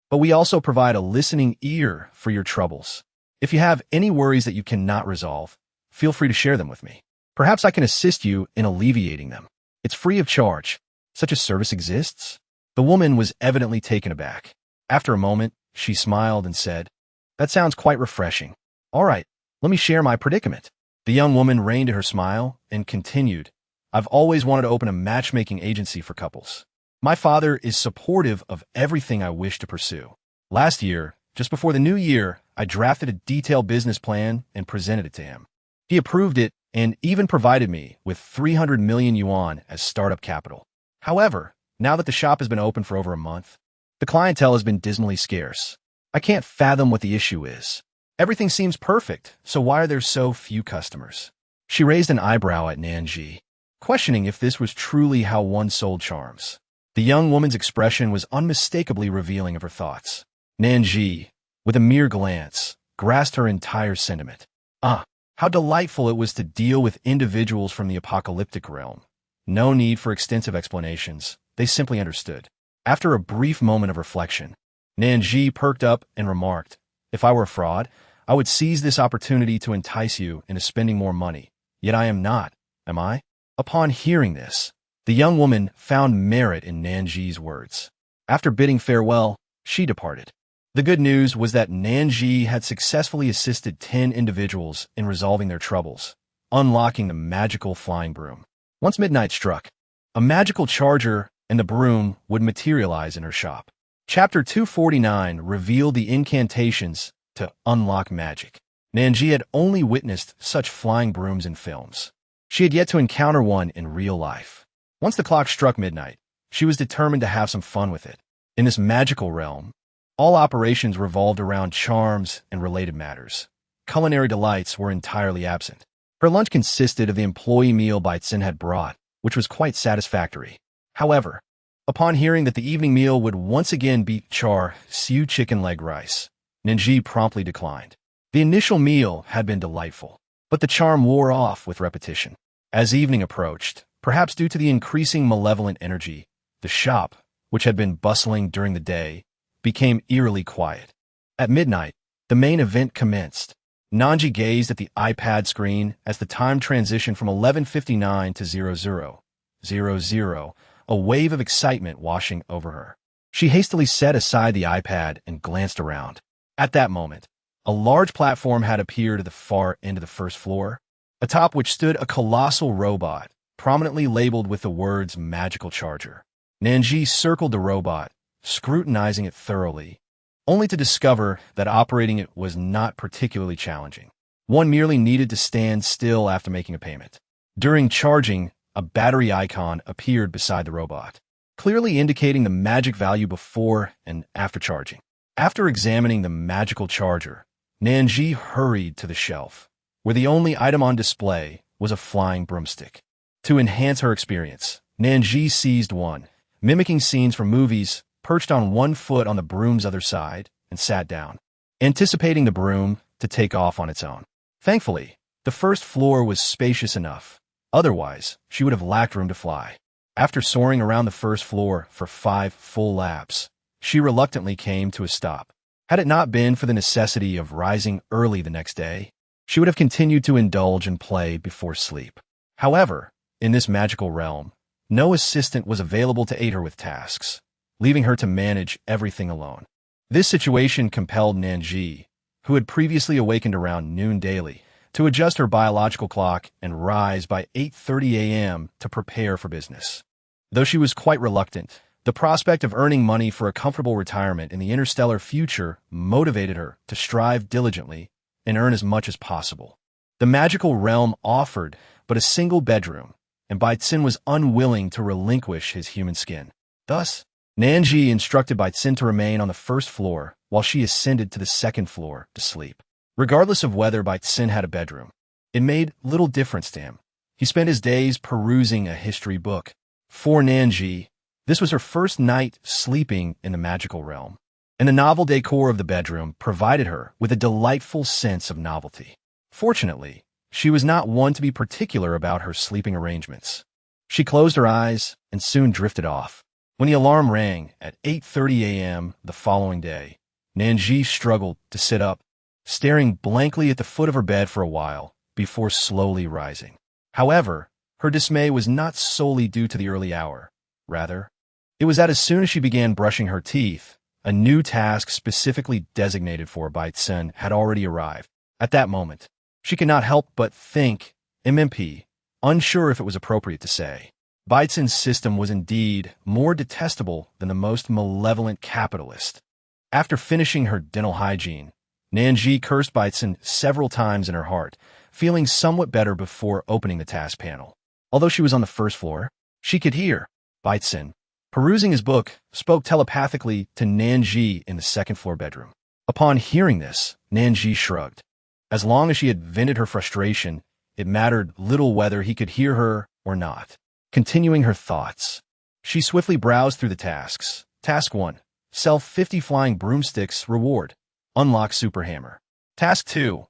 but we also provide a listening ear for your troubles. If you have any worries that you cannot resolve, feel free to share them with me. Perhaps I can assist you in alleviating them. It's free of charge. Such a service exists?" The woman was evidently taken aback. After a moment, she smiled and said, "That sounds quite refreshing. All right, let me share my predicament." The young woman reined in her smile and continued, "I've always wanted to open a matchmaking agency for couples. My father is supportive of everything I wish to pursue. Last year, just before the new year, I drafted a detailed business plan and presented it to him. He approved it and even provided me with 300 million yuan as startup capital. However, now that the shop has been open for over a month, the clientele has been dismally scarce. I can't fathom what the issue is. Everything seems perfect, so why are there so few customers?" She raised an eyebrow at Nan Zhi, questioning if this was truly how one sold charms. The young woman's expression was unmistakably revealing of her thoughts. Nan Zhi, with a mere glance, grasped her entire sentiment. How delightful it was to deal with individuals from the apocalyptic realm. No need for extensive explanations. They simply understood. After a brief moment of reflection, Nan Zhi perked up and remarked, "If I were a fraud, I would seize this opportunity to entice you into spending more money. Yet I am not, am I?" Upon hearing this, the young woman found merit in Nan Zhi's words. After bidding farewell, she departed. The good news was that Nan Zhi had successfully assisted 10 individuals in resolving their troubles, unlocking the magical flying broom. Once midnight struck, a magical charger and the broom would materialize in her shop. Chapter 249 revealed the incantations to unlock magic. Nan Zhi had only witnessed such flying brooms in films. She had yet to encounter one in real life. Once the clock struck midnight, she was determined to have some fun with it. In this magical realm, all operations revolved around charms and related matters. Culinary delights were entirely absent. Her lunch consisted of the employee meal Baitsun had brought, which was quite satisfactory. However, upon hearing that the evening meal would once again be char siu chicken leg rice, Nan Zhi promptly declined. The initial meal had been delightful, but the charm wore off with repetition. As evening approached, perhaps due to the increasing malevolent energy, the shop, which had been bustling during the day, became eerily quiet. At midnight, the main event commenced. Nan Zhi gazed at the iPad screen as the time transitioned from 11:59 to 00:00, a wave of excitement washing over her. She hastily set aside the iPad and glanced around. At that moment, a large platform had appeared at the far end of the first floor, atop which stood a colossal robot, prominently labeled with the words magical charger. Nan Zhi circled the robot, scrutinizing it thoroughly, only to discover that operating it was not particularly challenging. One merely needed to stand still after making a payment. During charging, a battery icon appeared beside the robot, clearly indicating the magic value before and after charging. After examining the magical charger, Nan Zhi hurried to the shelf, where the only item on display was a flying broomstick. To enhance her experience, Nan Zhi seized one, mimicking scenes from movies, perched on one foot on the broom's other side, and sat down, anticipating the broom to take off on its own. Thankfully, the first floor was spacious enough. Otherwise, she would have lacked room to fly. After soaring around the first floor for 5 full laps, she reluctantly came to a stop. Had it not been for the necessity of rising early the next day, she would have continued to indulge and play before sleep. However, in this magical realm, no assistant was available to aid her with tasks, leaving her to manage everything alone. This situation compelled Nan Zhi, who had previously awakened around noon daily, to adjust her biological clock and rise by 8:30 a.m. to prepare for business. Though she was quite reluctant, the prospect of earning money for a comfortable retirement in the interstellar future motivated her to strive diligently and earn as much as possible. The magical realm offered but a single bedroom, and Baitsin was unwilling to relinquish his human skin. Thus, Nan Zhi instructed Baitsin to remain on the first floor while she ascended to the second floor to sleep. Regardless of whether Baitsin had a bedroom, it made little difference to him. He spent his days perusing a history book. For Nan Zhi, this was her first night sleeping in the magical realm, and the novel decor of the bedroom provided her with a delightful sense of novelty. Fortunately, she was not one to be particular about her sleeping arrangements. She closed her eyes and soon drifted off. When the alarm rang at 8:30 a.m. the following day, Nan Zhi struggled to sit up, staring blankly at the foot of her bed for a while before slowly rising. However, her dismay was not solely due to the early hour. Rather, it was that as soon as she began brushing her teeth, a new task specifically designated for Baitsin had already arrived. At that moment, she could not help but think, MMP, unsure if it was appropriate to say. Baitsin's system was indeed more detestable than the most malevolent capitalist. After finishing her dental hygiene, Nan Zhi cursed Baitsin several times in her heart, feeling somewhat better before opening the task panel. Although she was on the first floor, she could hear Baitsin, perusing his book, spoke telepathically to Nan Zhi in the second-floor bedroom. Upon hearing this, Nan Zhi shrugged. As long as she had vented her frustration, it mattered little whether he could hear her or not. Continuing her thoughts, she swiftly browsed through the tasks. Task 1. Sell 50 flying broomsticks. Reward. Unlock super hammer. Task 2.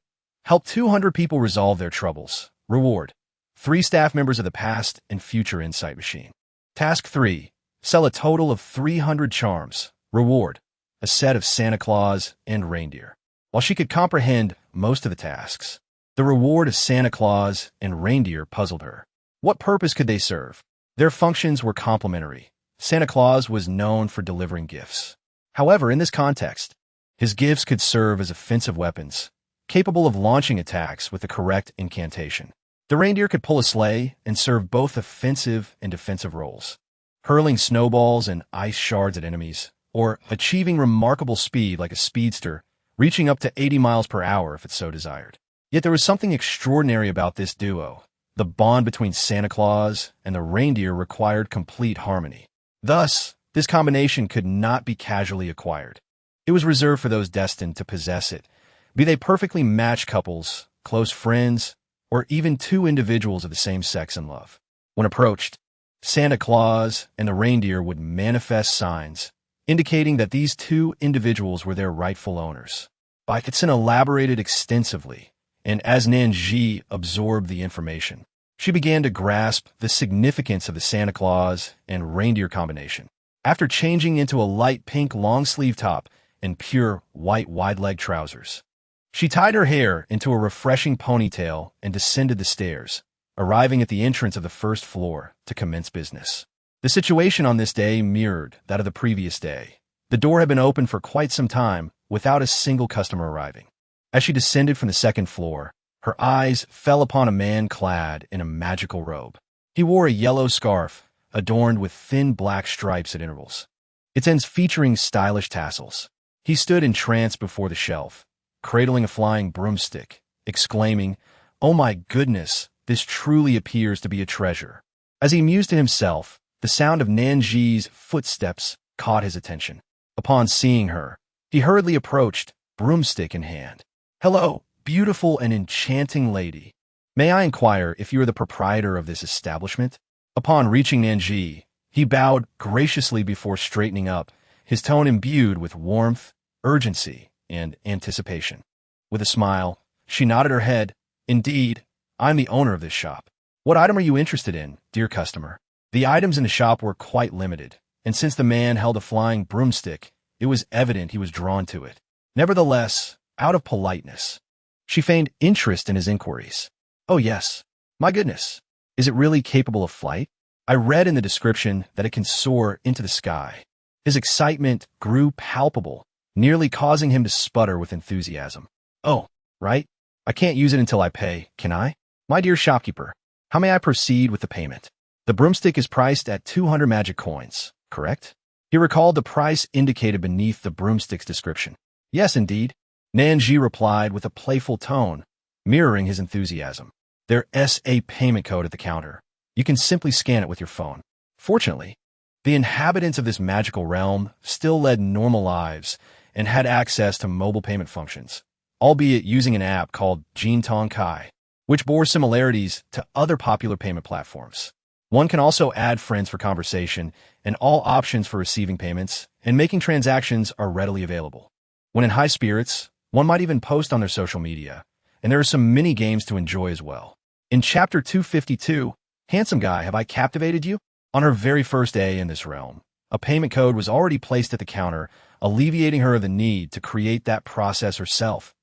Help 200 people resolve their troubles. Reward. 3 staff members of the past and future insight machine. Task 3. Sell a total of 300 charms. Reward. A set of Santa Claus and reindeer. While she could comprehend most of the tasks, the reward of Santa Claus and reindeer puzzled her. What purpose could they serve? Their functions were complementary. Santa Claus was known for delivering gifts. However, in this context, his gifts could serve as offensive weapons, capable of launching attacks with the correct incantation. The reindeer could pull a sleigh and serve both offensive and defensive roles, hurling snowballs and ice shards at enemies, or achieving remarkable speed like a speedster, reaching up to 80 miles per hour if it so desired. Yet there was something extraordinary about this duo. The bond between Santa Claus and the reindeer required complete harmony. Thus, this combination could not be casually acquired. It was reserved for those destined to possess it, be they perfectly matched couples, close friends, or even 2 individuals of the same sex in love. When approached, Santa Claus and the reindeer would manifest signs, indicating that these 2 individuals were their rightful owners. Baitsin elaborated extensively, and as Nan Zhi absorbed the information, she began to grasp the significance of the Santa Claus and reindeer combination. After changing into a light pink long-sleeve top and pure white wide-leg trousers, she tied her hair into a refreshing ponytail and descended the stairs, arriving at the entrance of the first floor to commence business. The situation on this day mirrored that of the previous day. The door had been open for quite some time without a single customer arriving. As she descended from the second floor, her eyes fell upon a man clad in a magical robe. He wore a yellow scarf adorned with thin black stripes at intervals, its ends featuring stylish tassels. He stood entranced before the shelf, cradling a flying broomstick, exclaiming, "Oh my goodness, this truly appears to be a treasure." As he mused to himself, the sound of Nan Zhi's footsteps caught his attention. Upon seeing her, he hurriedly approached, broomstick in hand. "Hello, beautiful and enchanting lady. May I inquire if you are the proprietor of this establishment?" Upon reaching Nan Zhi, he bowed graciously before straightening up, his tone imbued with warmth, urgency, and anticipation. With a smile, she nodded her head. "Indeed, I'm the owner of this shop. What item are you interested in, dear customer?" The items in the shop were quite limited, and since the man held a flying broomstick, it was evident he was drawn to it. Nevertheless, out of politeness, she feigned interest in his inquiries. "Oh yes. My goodness. Is it really capable of flight? I read in the description that it can soar into the sky." His excitement grew palpable, nearly causing him to sputter with enthusiasm. "Oh, right. I can't use it until I pay, can I? My dear shopkeeper, how may I proceed with the payment?" The broomstick is priced at 200 magic coins, correct? He recalled the price indicated beneath the broomstick's description. "Yes, indeed," Nan Zhi replied with a playful tone, mirroring his enthusiasm. "There's a payment code at the counter. You can simply scan it with your phone." Fortunately, the inhabitants of this magical realm still led normal lives and had access to mobile payment functions, albeit using an app called Jintong Kai, which bore similarities to other popular payment platforms. One can also add friends for conversation, and all options for receiving payments and making transactions are readily available. When in high spirits, one might even post on their social media, and there are some mini games to enjoy as well. In Chapter 252, Handsome Guy, Have I Captivated You? On her very first day in this realm, a payment code was already placed at the counter, alleviating her of the need to create that process herself.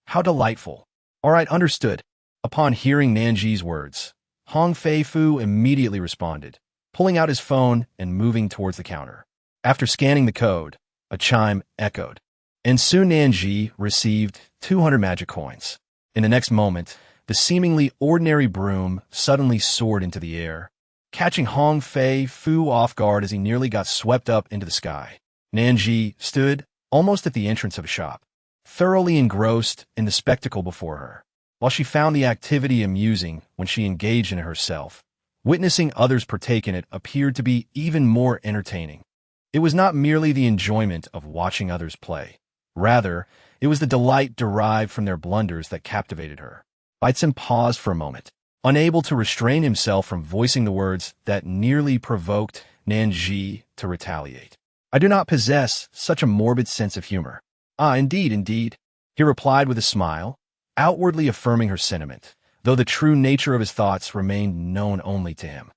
How delightful. "All right, understood." Upon hearing Nan Zhi's words, Hong Fei Fu immediately responded, pulling out his phone and moving towards the counter. After scanning the code, a chime echoed, and soon Nan Zhi received 200 magic coins. In the next moment, the seemingly ordinary broom suddenly soared into the air, catching Hong Fei Fu off guard as he nearly got swept up into the sky. Nan Zhi stood almost at the entrance of a shop, thoroughly engrossed in the spectacle before her. While she found the activity amusing when she engaged in it herself, witnessing others partake in it appeared to be even more entertaining. It was not merely the enjoyment of watching others play. Rather, it was the delight derived from their blunders that captivated her. Baitzen paused for a moment, unable to restrain himself from voicing the words that nearly provoked Nan Zhi to retaliate. "I do not possess such a morbid sense of humor." "Ah, indeed, indeed," he replied with a smile, outwardly affirming her sentiment, though the true nature of his thoughts remained known only to him.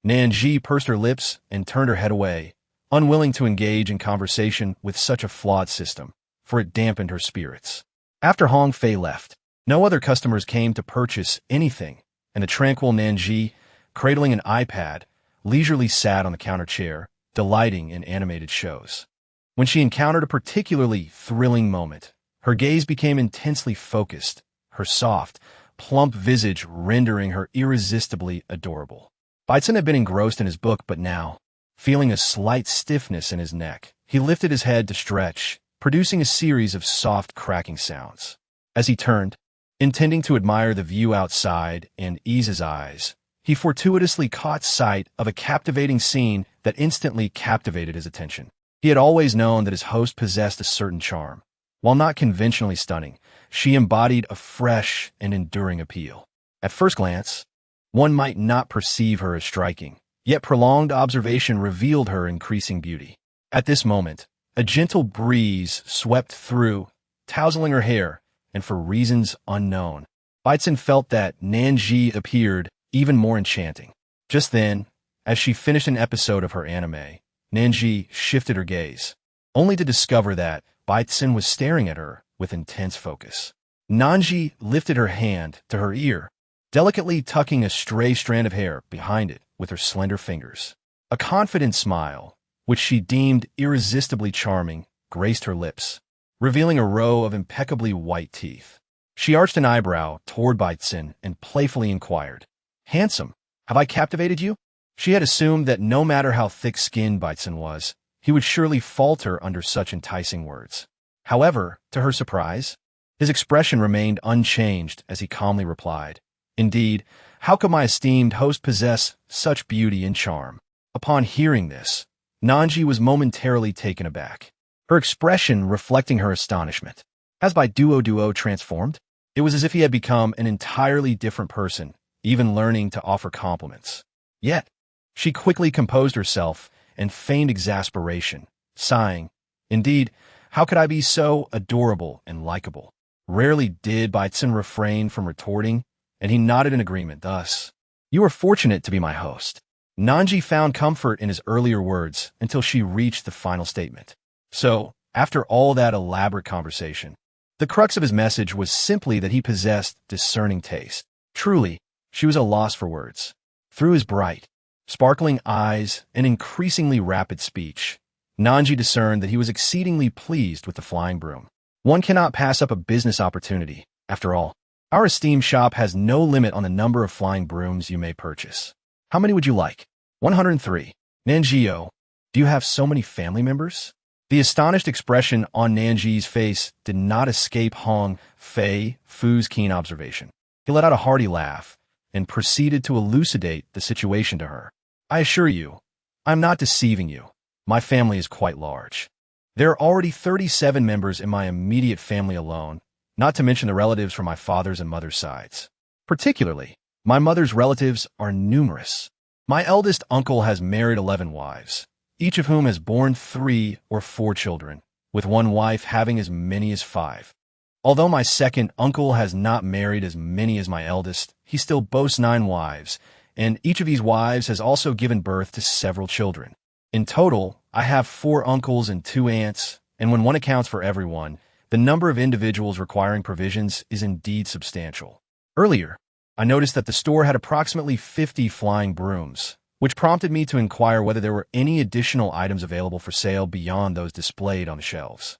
Nan Zhi pursed her lips and turned her head away, unwilling to engage in conversation with such a flawed system, for it dampened her spirits. After Hong Fei left, no other customers came to purchase anything, and the tranquil Nan Zhi, cradling an iPad, leisurely sat on the counter chair, delighting in animated shows. When she encountered a particularly thrilling moment, her gaze became intensely focused, her soft, plump visage rendering her irresistibly adorable. Baitzen had been engrossed in his book, but now, feeling a slight stiffness in his neck, he lifted his head to stretch, producing a series of soft cracking sounds. As he turned, intending to admire the view outside and ease his eyes, he fortuitously caught sight of a captivating scene that instantly captivated his attention. He had always known that his host possessed a certain charm. While not conventionally stunning, she embodied a fresh and enduring appeal. At first glance, one might not perceive her as striking, yet prolonged observation revealed her increasing beauty. At this moment, a gentle breeze swept through, tousling her hair, and for reasons unknown, Baitzen felt that Nan Zhi appeared even more enchanting. Just then, as she finished an episode of her anime, Nan Zhi shifted her gaze, only to discover that Baitzen was staring at her with intense focus. Nan Zhi lifted her hand to her ear, delicately tucking a stray strand of hair behind it with her slender fingers. A confident smile, which she deemed irresistibly charming, graced her lips, revealing a row of impeccably white teeth. She arched an eyebrow toward Beitzen and playfully inquired, "Handsome, have I captivated you?" She had assumed that no matter how thick-skinned Beitzen was, he would surely falter under such enticing words. However, to her surprise, his expression remained unchanged as he calmly replied, "Indeed, how could my esteemed host possess such beauty and charm?" Upon hearing this, Nan Zhi was momentarily taken aback, her expression reflecting her astonishment. As by duo transformed, it was as if he had become an entirely different person, even learning to offer compliments. Yet, she quickly composed herself and feigned exasperation, sighing, "Indeed, how could I be so adorable and likable?" Rarely did Beitzen refrain from retorting, and he nodded in agreement thus, "You are fortunate to be my host." Nan Zhi found comfort in his earlier words until she reached the final statement. So, after all that elaborate conversation, the crux of his message was simply that he possessed discerning taste. Truly, she was a loss for words. Through his bright, sparkling eyes and increasingly rapid speech, Nan Zhi discerned that he was exceedingly pleased with the flying broom. One cannot pass up a business opportunity. After all, our esteemed shop has no limit on the number of flying brooms you may purchase. How many would you like? 103. Nan Zhi, do you have so many family members? The astonished expression on Nan Zhi's face did not escape Hong Fei Fu's keen observation. He let out a hearty laugh and proceeded to elucidate the situation to her. "I assure you, I'm not deceiving you. My family is quite large. There are already 37 members in my immediate family alone, not to mention the relatives from my father's and mother's sides. Particularly, my mother's relatives are numerous. My eldest uncle has married 11 wives, each of whom has borne 3 or 4 children, with one wife having as many as 5. Although my second uncle has not married as many as my eldest, he still boasts 9 wives, and each of these wives has also given birth to several children. In total, I have 4 uncles and 2 aunts, and when one accounts for everyone, the number of individuals requiring provisions is indeed substantial. Earlier, I noticed that the store had approximately 50 flying brooms, which prompted me to inquire whether there were any additional items available for sale beyond those displayed on the shelves.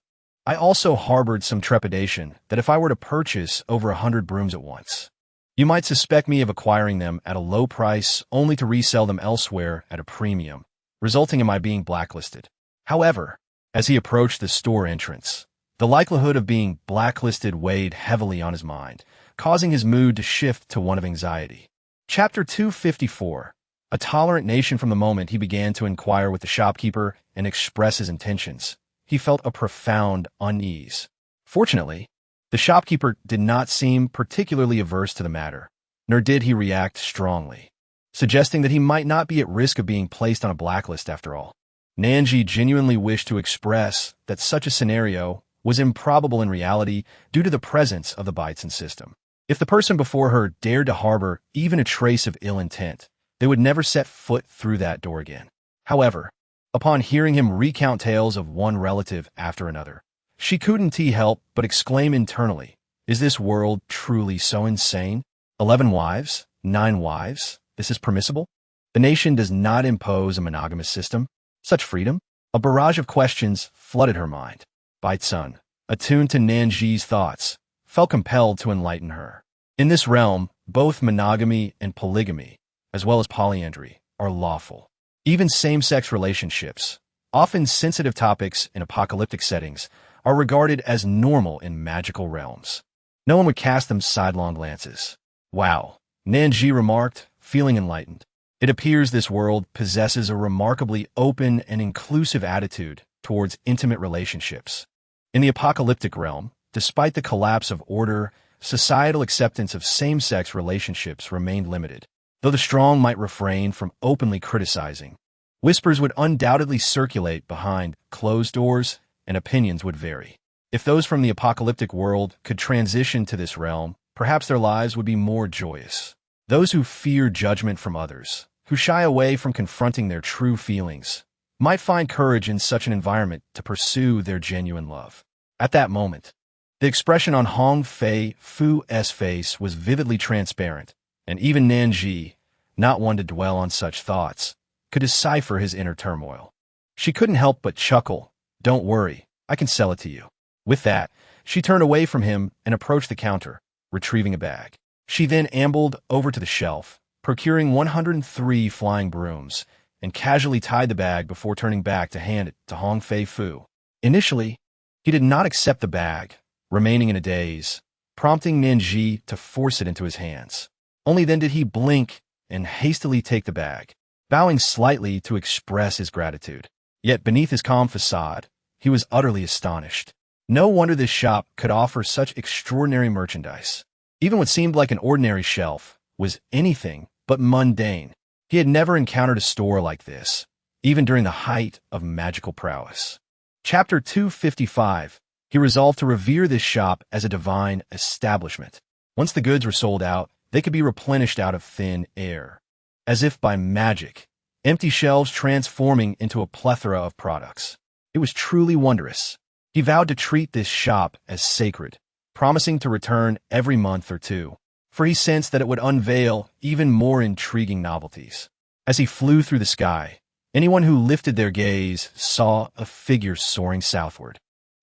I also harbored some trepidation that if I were to purchase over 100 brooms at once, you might suspect me of acquiring them at a low price only to resell them elsewhere at a premium, resulting in my being blacklisted. However, as he approached the store entrance, the likelihood of being blacklisted weighed heavily on his mind, causing his mood to shift to one of anxiety. Chapter 254. A tolerant nation. From the moment he began to inquire with the shopkeeper and express his intentions, he felt a profound unease. Fortunately, the shopkeeper did not seem particularly averse to the matter, nor did he react strongly, suggesting that he might not be at risk of being placed on a blacklist after all. Nan Zhi genuinely wished to express that such a scenario was improbable in reality due to the presence of the Beitzen system. If the person before her dared to harbor even a trace of ill intent, they would never set foot through that door again. However, upon hearing him recount tales of one relative after another, she couldn't help but exclaim internally, "Is this world truly so insane? 11 wives? 9 wives? This is permissible? The nation does not impose a monogamous system. Such freedom?" A barrage of questions flooded her mind. Beitzen, attuned to Nan Zhi's thoughts, felt compelled to enlighten her. In this realm, both monogamy and polygamy, as well as polyandry, are lawful. Even same-sex relationships, often sensitive topics in apocalyptic settings, are regarded as normal in magical realms. No one would cast them sidelong glances. "Wow," Nan Zhi remarked, feeling enlightened. "It appears this world possesses a remarkably open and inclusive attitude towards intimate relationships. In the apocalyptic realm, despite the collapse of order, societal acceptance of same-sex relationships remained limited. Though the strong might refrain from openly criticizing, whispers would undoubtedly circulate behind closed doors, and opinions would vary. If those from the apocalyptic world could transition to this realm, perhaps their lives would be more joyous. Those who fear judgment from others, who shy away from confronting their true feelings, might find courage in such an environment to pursue their genuine love." At that moment, the expression on Hong Fei Fu's face was vividly transparent, and even Nan Zhi, not one to dwell on such thoughts, could decipher his inner turmoil. She couldn't help but chuckle. "Don't worry, I can sell it to you." With that, she turned away from him and approached the counter, retrieving a bag. She then ambled over to the shelf, procuring 103 flying brooms, and casually tied the bag before turning back to hand it to Hong Fei Fu. Initially, he did not accept the bag, remaining in a daze, prompting Nan Zhi to force it into his hands. Only then did he blink and hastily take the bag, bowing slightly to express his gratitude. Yet beneath his calm facade, he was utterly astonished. No wonder this shop could offer such extraordinary merchandise. Even what seemed like an ordinary shelf was anything but mundane. He had never encountered a store like this, even during the height of magical prowess. Chapter 255. He resolved to revere this shop as a divine establishment. Once the goods were sold out, they could be replenished out of thin air. As if by magic, empty shelves transforming into a plethora of products. It was truly wondrous. He vowed to treat this shop as sacred, promising to return every month or two, for he sensed that it would unveil even more intriguing novelties. As he flew through the sky, anyone who lifted their gaze saw a figure soaring southward.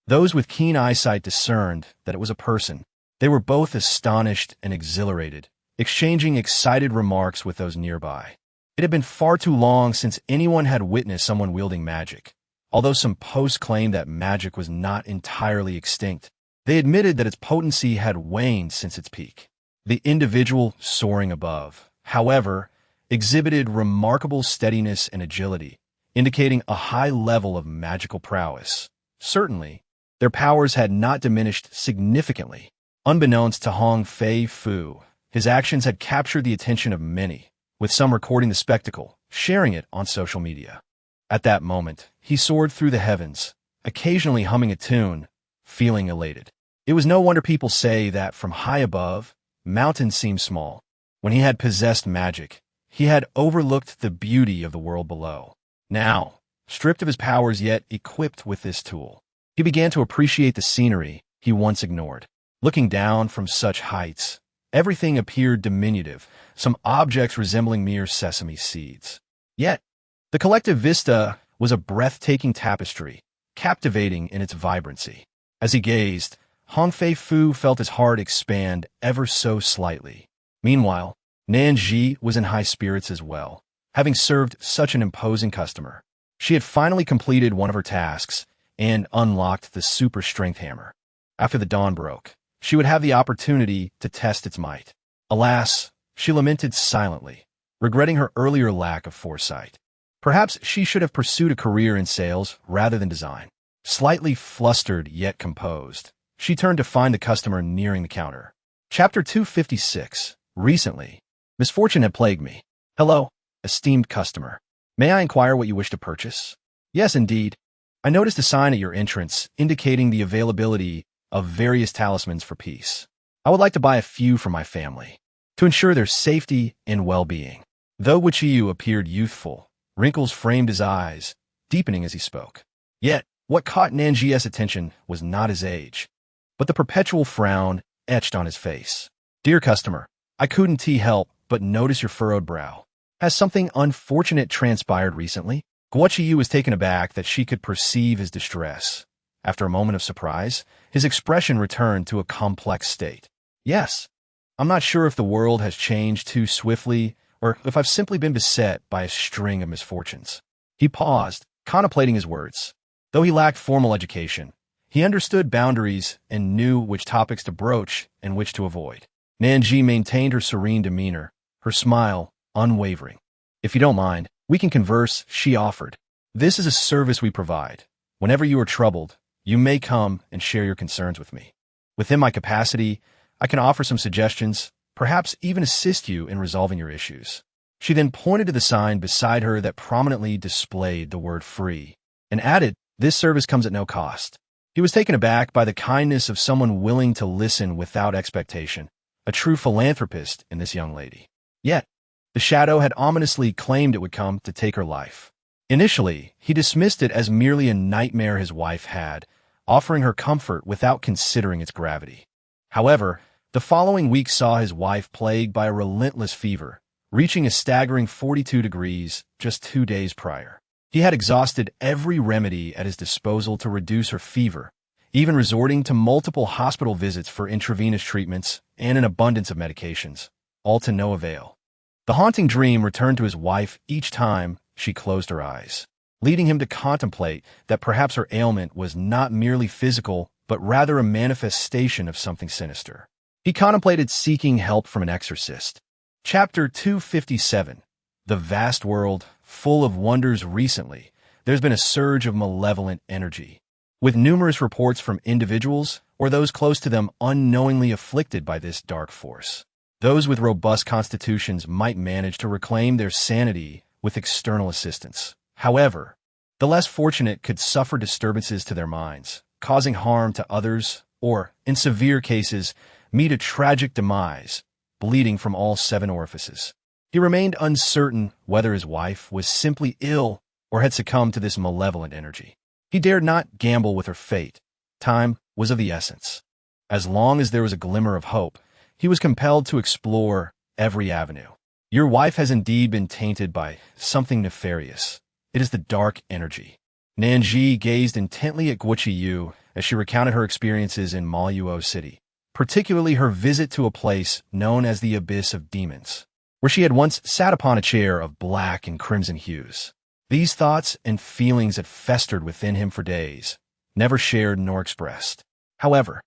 Those with keen eyesight discerned that it was a person. They were both astonished and exhilarated, exchanging excited remarks with those nearby. It had been far too long since anyone had witnessed someone wielding magic. Although some posts claimed that magic was not entirely extinct, they admitted that its potency had waned since its peak. The individual soaring above, however, exhibited remarkable steadiness and agility, indicating a high level of magical prowess. Certainly, their powers had not diminished significantly. Unbeknownst to Hong Fei Fu, his actions had captured the attention of many, with some recording the spectacle, sharing it on social media. At that moment, he soared through the heavens, occasionally humming a tune, feeling elated. It was no wonder people say that from high above, mountains seem small. When he had possessed magic, he had overlooked the beauty of the world below. Now, stripped of his powers yet equipped with this tool, he began to appreciate the scenery he once ignored. Looking down from such heights, everything appeared diminutive, some objects resembling mere sesame seeds. Yet, the collective vista was a breathtaking tapestry, captivating in its vibrancy. As he gazed, Hong Fei Fu felt his heart expand ever so slightly. Meanwhile, Nan Zhi was in high spirits as well, having served such an imposing customer. She had finally completed one of her tasks and unlocked the super strength hammer. After the dawn broke, she would have the opportunity to test its might. Alas, she lamented silently, regretting her earlier lack of foresight. Perhaps she should have pursued a career in sales rather than design. Slightly flustered yet composed, she turned to find the customer nearing the counter. Chapter 256. Recently, misfortune had plagued me. Hello, esteemed customer. May I inquire what you wish to purchase? Yes, indeed. I noticed a sign at your entrance indicating the availability of various talismans for peace. I would like to buy a few for my family, to ensure their safety and well-being. Though Wichiyu appeared youthful, wrinkles framed his eyes, deepening as he spoke. Yet, what caught Nan Zhi's attention was not his age, but the perpetual frown etched on his face. Dear customer, I couldn't help but notice your furrowed brow. Has something unfortunate transpired recently? Guoqiyu was taken aback that she could perceive his distress. After a moment of surprise, his expression returned to a complex state. Yes, I'm not sure if the world has changed too swiftly or if I've simply been beset by a string of misfortunes. He paused, contemplating his words. Though he lacked formal education, he understood boundaries and knew which topics to broach and which to avoid. Nan Zhi maintained her serene demeanor, her smile unwavering. If you don't mind, we can converse, she offered. This is a service we provide. Whenever you are troubled, you may come and share your concerns with me. Within my capacity, I can offer some suggestions, perhaps even assist you in resolving your issues. She then pointed to the sign beside her that prominently displayed the word free, and added, this service comes at no cost. He was taken aback by the kindness of someone willing to listen without expectation, a true philanthropist in this young lady. Yet, the shadow had ominously claimed it would come to take her life. Initially, he dismissed it as merely a nightmare his wife had, offering her comfort without considering its gravity. However, the following week saw his wife plagued by a relentless fever, reaching a staggering 42 degrees just 2 days prior. He had exhausted every remedy at his disposal to reduce her fever, even resorting to multiple hospital visits for intravenous treatments and an abundance of medications, all to no avail. The haunting dream returned to his wife each time she closed her eyes, leading him to contemplate that perhaps her ailment was not merely physical, but rather a manifestation of something sinister. He contemplated seeking help from an exorcist. Chapter 257. The vast world, full of wonders. Recently, there's been a surge of malevolent energy, with numerous reports from individuals or those close to them unknowingly afflicted by this dark force. Those with robust constitutions might manage to reclaim their sanity with external assistance. However, the less fortunate could suffer disturbances to their minds, causing harm to others, or, in severe cases, meet a tragic demise, bleeding from all 7 orifices. He remained uncertain whether his wife was simply ill or had succumbed to this malevolent energy. He dared not gamble with her fate. Time was of the essence. As long as there was a glimmer of hope, he was compelled to explore every avenue. Your wife has indeed been tainted by something nefarious. It is the dark energy. Nan Zhi gazed intently at Guoqi Yu as she recounted her experiences in Maluo City, particularly her visit to a place known as the Abyss of Demons, where she had once sat upon a chair of black and crimson hues. These thoughts and feelings had festered within him for days, never shared nor expressed. However,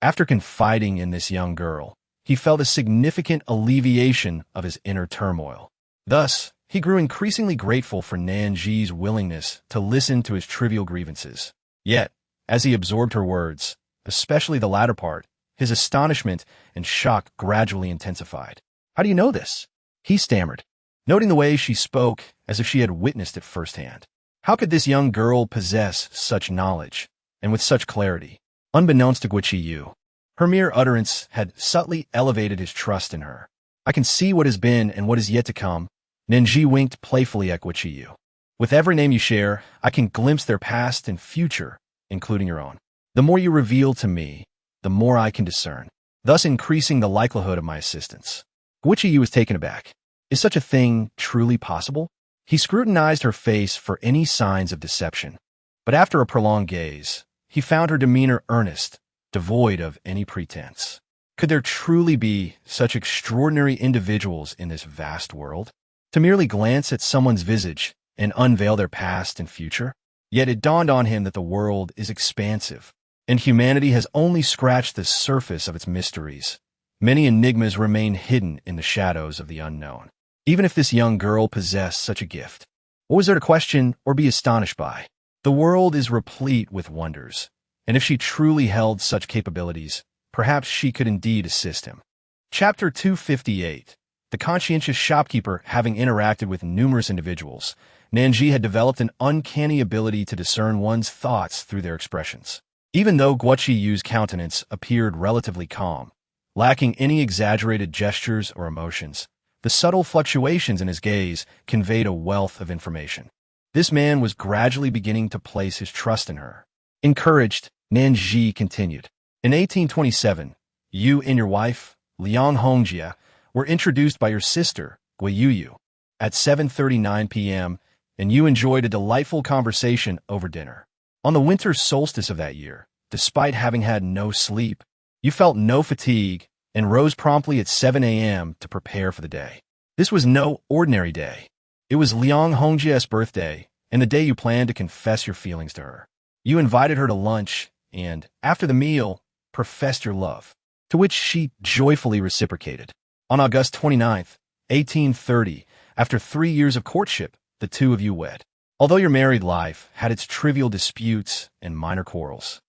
after confiding in this young girl, he felt a significant alleviation of his inner turmoil. Thus, he grew increasingly grateful for Nan Zhi's willingness to listen to his trivial grievances. Yet, as he absorbed her words, especially the latter part, his astonishment and shock gradually intensified. "How do you know this?" he stammered, noting the way she spoke as if she had witnessed it firsthand. How could this young girl possess such knowledge, and with such clarity? Unbeknownst to Guoqi Yu, her mere utterance had subtly elevated his trust in her. "I can see what has been and what is yet to come." Nan Zhi winked playfully at Guoqi Yu. "With every name you share, I can glimpse their past and future, including your own. The more you reveal to me, the more I can discern, thus increasing the likelihood of my assistance." Guoqi Yu was taken aback. Is such a thing truly possible? He scrutinized her face for any signs of deception, but after a prolonged gaze, he found her demeanor earnest, devoid of any pretense. Could there truly be such extraordinary individuals in this vast world? To merely glance at someone's visage and unveil their past and future? Yet it dawned on him that the world is expansive, and humanity has only scratched the surface of its mysteries. Many enigmas remain hidden in the shadows of the unknown. Even if this young girl possessed such a gift, what was there to question or be astonished by? The world is replete with wonders, and if she truly held such capabilities, perhaps she could indeed assist him. Chapter 258. The conscientious shopkeeper. Having interacted with numerous individuals, Nan Zhi had developed an uncanny ability to discern one's thoughts through their expressions. Even though Guoqi Yu's countenance appeared relatively calm, lacking any exaggerated gestures or emotions, the subtle fluctuations in his gaze conveyed a wealth of information. This man was gradually beginning to place his trust in her. Encouraged, Nan Zhi continued. In 1827, you and your wife, Liang Hongjia, were introduced by your sister, Guoyu Yu, at 7:39 p.m., and you enjoyed a delightful conversation over dinner. On the winter solstice of that year, despite having had no sleep, you felt no fatigue and rose promptly at 7 a.m. to prepare for the day. This was no ordinary day. It was Liang Hongjia's birthday, and the day you planned to confess your feelings to her. You invited her to lunch, and, after the meal, professed your love, to which she joyfully reciprocated. On August 29, 1830, after 3 years of courtship, the two of you wed. Although your married life had its trivial disputes and minor quarrels,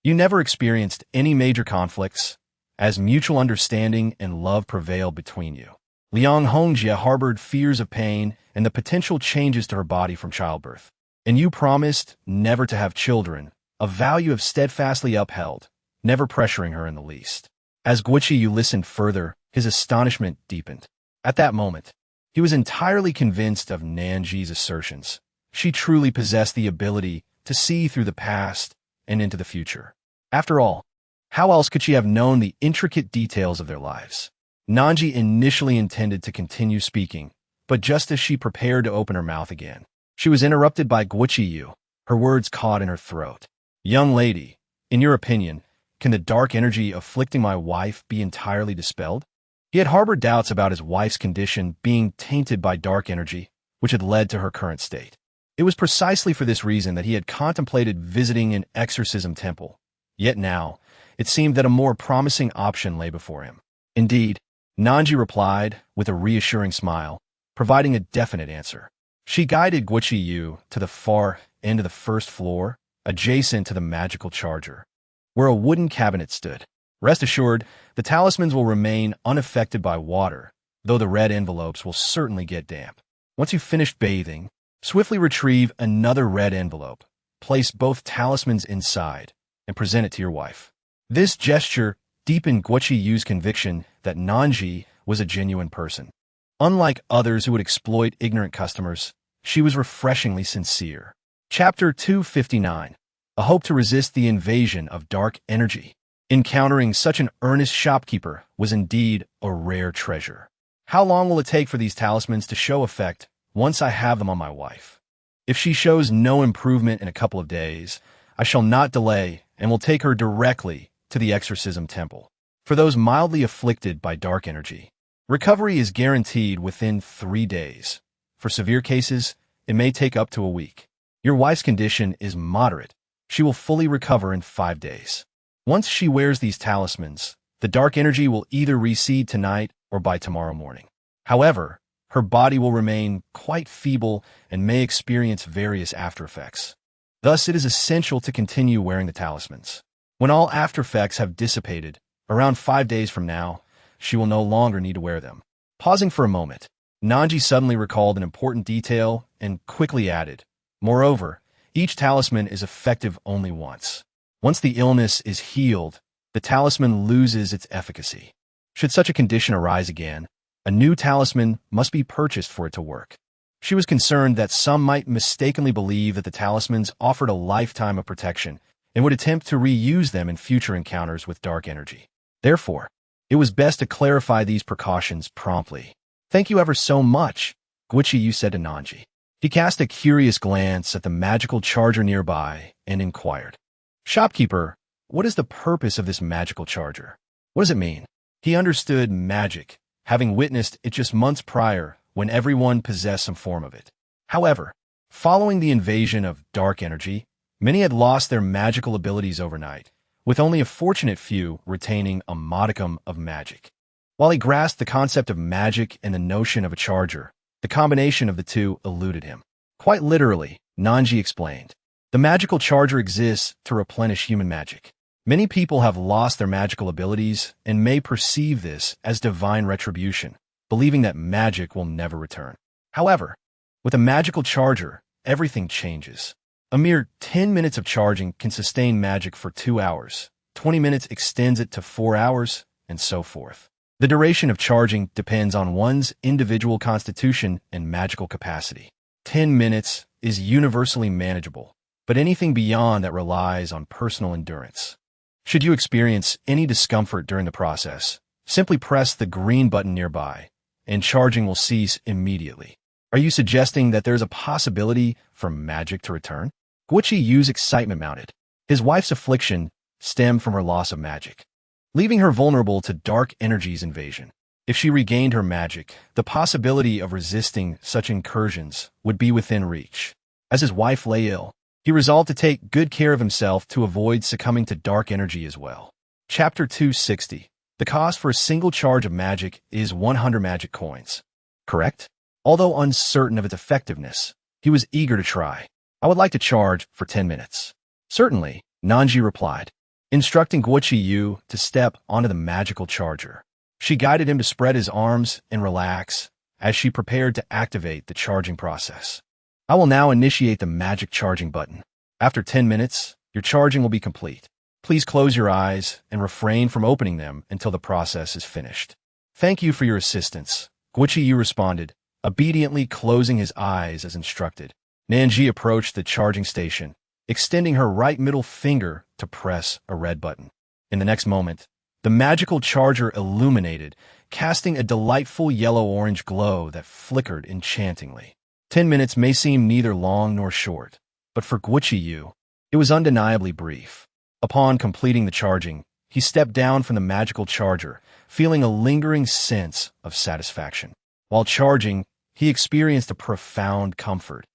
you never experienced any major conflicts, as mutual understanding and love prevailed between you. Liang Hongjia harbored fears of pain and the potential changes to her body from childbirth, and you promised never to have children, a vow you have steadfastly upheld, never pressuring her in the least. As Guoqi Yu listened further, his astonishment deepened. At that moment, he was entirely convinced of Nan Zhi's assertions. She truly possessed the ability to see through the past and into the future. After all, how else could she have known the intricate details of their lives? Nan Zhi initially intended to continue speaking, but just as she prepared to open her mouth again, she was interrupted by Guichi Yu, her words caught in her throat. Young lady, in your opinion, can the dark energy afflicting my wife be entirely dispelled? He had harbored doubts about his wife's condition being tainted by dark energy, which had led to her current state. It was precisely for this reason that he had contemplated visiting an exorcism temple. Yet now, it seemed that a more promising option lay before him. Indeed, Nan Zhi replied with a reassuring smile, providing a definite answer. She guided Guichi Yu to the far end of the first floor, adjacent to the magical charger, where a wooden cabinet stood. Rest assured, the talismans will remain unaffected by water, though the red envelopes will certainly get damp. Once you've finished bathing, swiftly retrieve another red envelope, place both talismans inside, and present it to your wife. This gesture deepened Guichi Yu's conviction that Nan Zhi was a genuine person. Unlike others who would exploit ignorant customers, she was refreshingly sincere. Chapter 259. A hope to resist the invasion of dark energy. Encountering such an earnest shopkeeper was indeed a rare treasure. How long will it take for these talismans to show effect once I have them on my wife? If she shows no improvement in a couple of days, I shall not delay and will take her directly to the exorcism temple. For those mildly afflicted by dark energy, recovery is guaranteed within 3 days. For severe cases, it may take up to a week. Your wife's condition is moderate. She will fully recover in 5 days. Once she wears these talismans, the dark energy will either recede tonight or by tomorrow morning. However, her body will remain quite feeble and may experience various aftereffects. Thus, it is essential to continue wearing the talismans. When all aftereffects have dissipated, around 5 days from now, she will no longer need to wear them. Pausing for a moment, Nan Zhi suddenly recalled an important detail and quickly added, moreover, each talisman is effective only once. Once the illness is healed, the talisman loses its efficacy. Should such a condition arise again, a new talisman must be purchased for it to work. She was concerned that some might mistakenly believe that the talismans offered a lifetime of protection and would attempt to reuse them in future encounters with dark energy. Therefore, it was best to clarify these precautions promptly. Thank you ever so much, Guichi Yu said to Nan Zhi. He cast a curious glance at the magical charger nearby and inquired, Shopkeeper, what is the purpose of this magical charger? What does it mean? He understood magic, having witnessed it just months prior when everyone possessed some form of it. However, following the invasion of dark energy, many had lost their magical abilities overnight, with only a fortunate few retaining a modicum of magic. While he grasped the concept of magic and the notion of a charger, the combination of the two eluded him. Quite literally, Nan Zhi explained, the magical charger exists to replenish human magic. Many people have lost their magical abilities and may perceive this as divine retribution, believing that magic will never return. However, with a magical charger, everything changes. A mere 10 minutes of charging can sustain magic for 2 hours, 20 minutes extends it to 4 hours, and so forth. The duration of charging depends on one's individual constitution and magical capacity. 10 minutes is universally manageable, but anything beyond that relies on personal endurance. Should you experience any discomfort during the process, simply press the green button nearby, and charging will cease immediately. Are you suggesting that there's a possibility for magic to return? Guichi Yu's excitement mounted. His wife's affliction stemmed from her loss of magic, leaving her vulnerable to dark energy's invasion. If she regained her magic, the possibility of resisting such incursions would be within reach. As his wife lay ill, he resolved to take good care of himself to avoid succumbing to dark energy as well. Chapter 260. The cost for a single charge of magic is 100 magic coins. Correct? Although uncertain of its effectiveness, he was eager to try. I would like to charge for 10 minutes. Certainly, Nan Zhi replied, instructing Guichi Yu to step onto the magical charger. She guided him to spread his arms and relax as she prepared to activate the charging process. I will now initiate the magic charging button. After 10 minutes, your charging will be complete. Please close your eyes and refrain from opening them until the process is finished. Thank you for your assistance, Guichi Yu responded, obediently closing his eyes as instructed. Nan Zhi approached the charging station, extending her right middle finger to press a red button. In the next moment, the magical charger illuminated, casting a delightful yellow-orange glow that flickered enchantingly. 10 minutes may seem neither long nor short, but for Guichi, it was undeniably brief. Upon completing the charging, he stepped down from the magical charger, feeling a lingering sense of satisfaction. While charging, he experienced a profound comfort,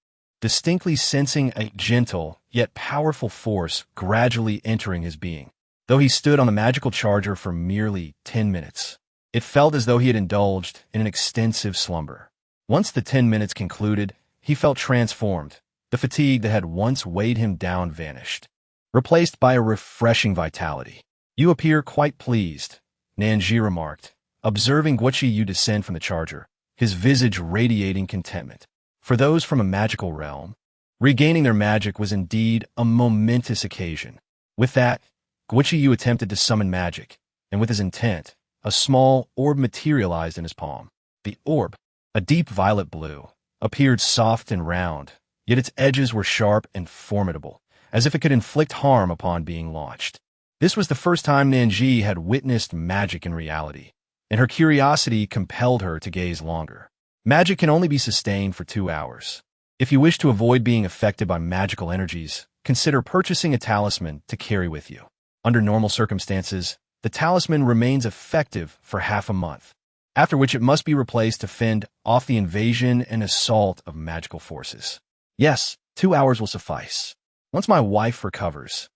distinctly sensing a gentle yet powerful force gradually entering his being. Though he stood on the magical charger for merely 10 minutes, it felt as though he had indulged in an extensive slumber. Once the 10 minutes concluded, he felt transformed. The fatigue that had once weighed him down vanished, replaced by a refreshing vitality. "You appear quite pleased," Nan Zhi remarked, observing Guichi descend from the charger, his visage radiating contentment. For those from a magical realm, regaining their magic was indeed a momentous occasion. With that, Guichi attempted to summon magic, and with his intent, a small orb materialized in his palm. The orb, a deep violet blue, appeared soft and round, yet its edges were sharp and formidable, as if it could inflict harm upon being launched. This was the first time Nan Zhi had witnessed magic in reality, and her curiosity compelled her to gaze longer. Magic can only be sustained for 2 hours. If you wish to avoid being affected by magical energies, consider purchasing a talisman to carry with you. Under normal circumstances, the talisman remains effective for half a month, after which it must be replaced to fend off the invasion and assault of magical forces. Yes, 2 hours will suffice. Once my wife recovers,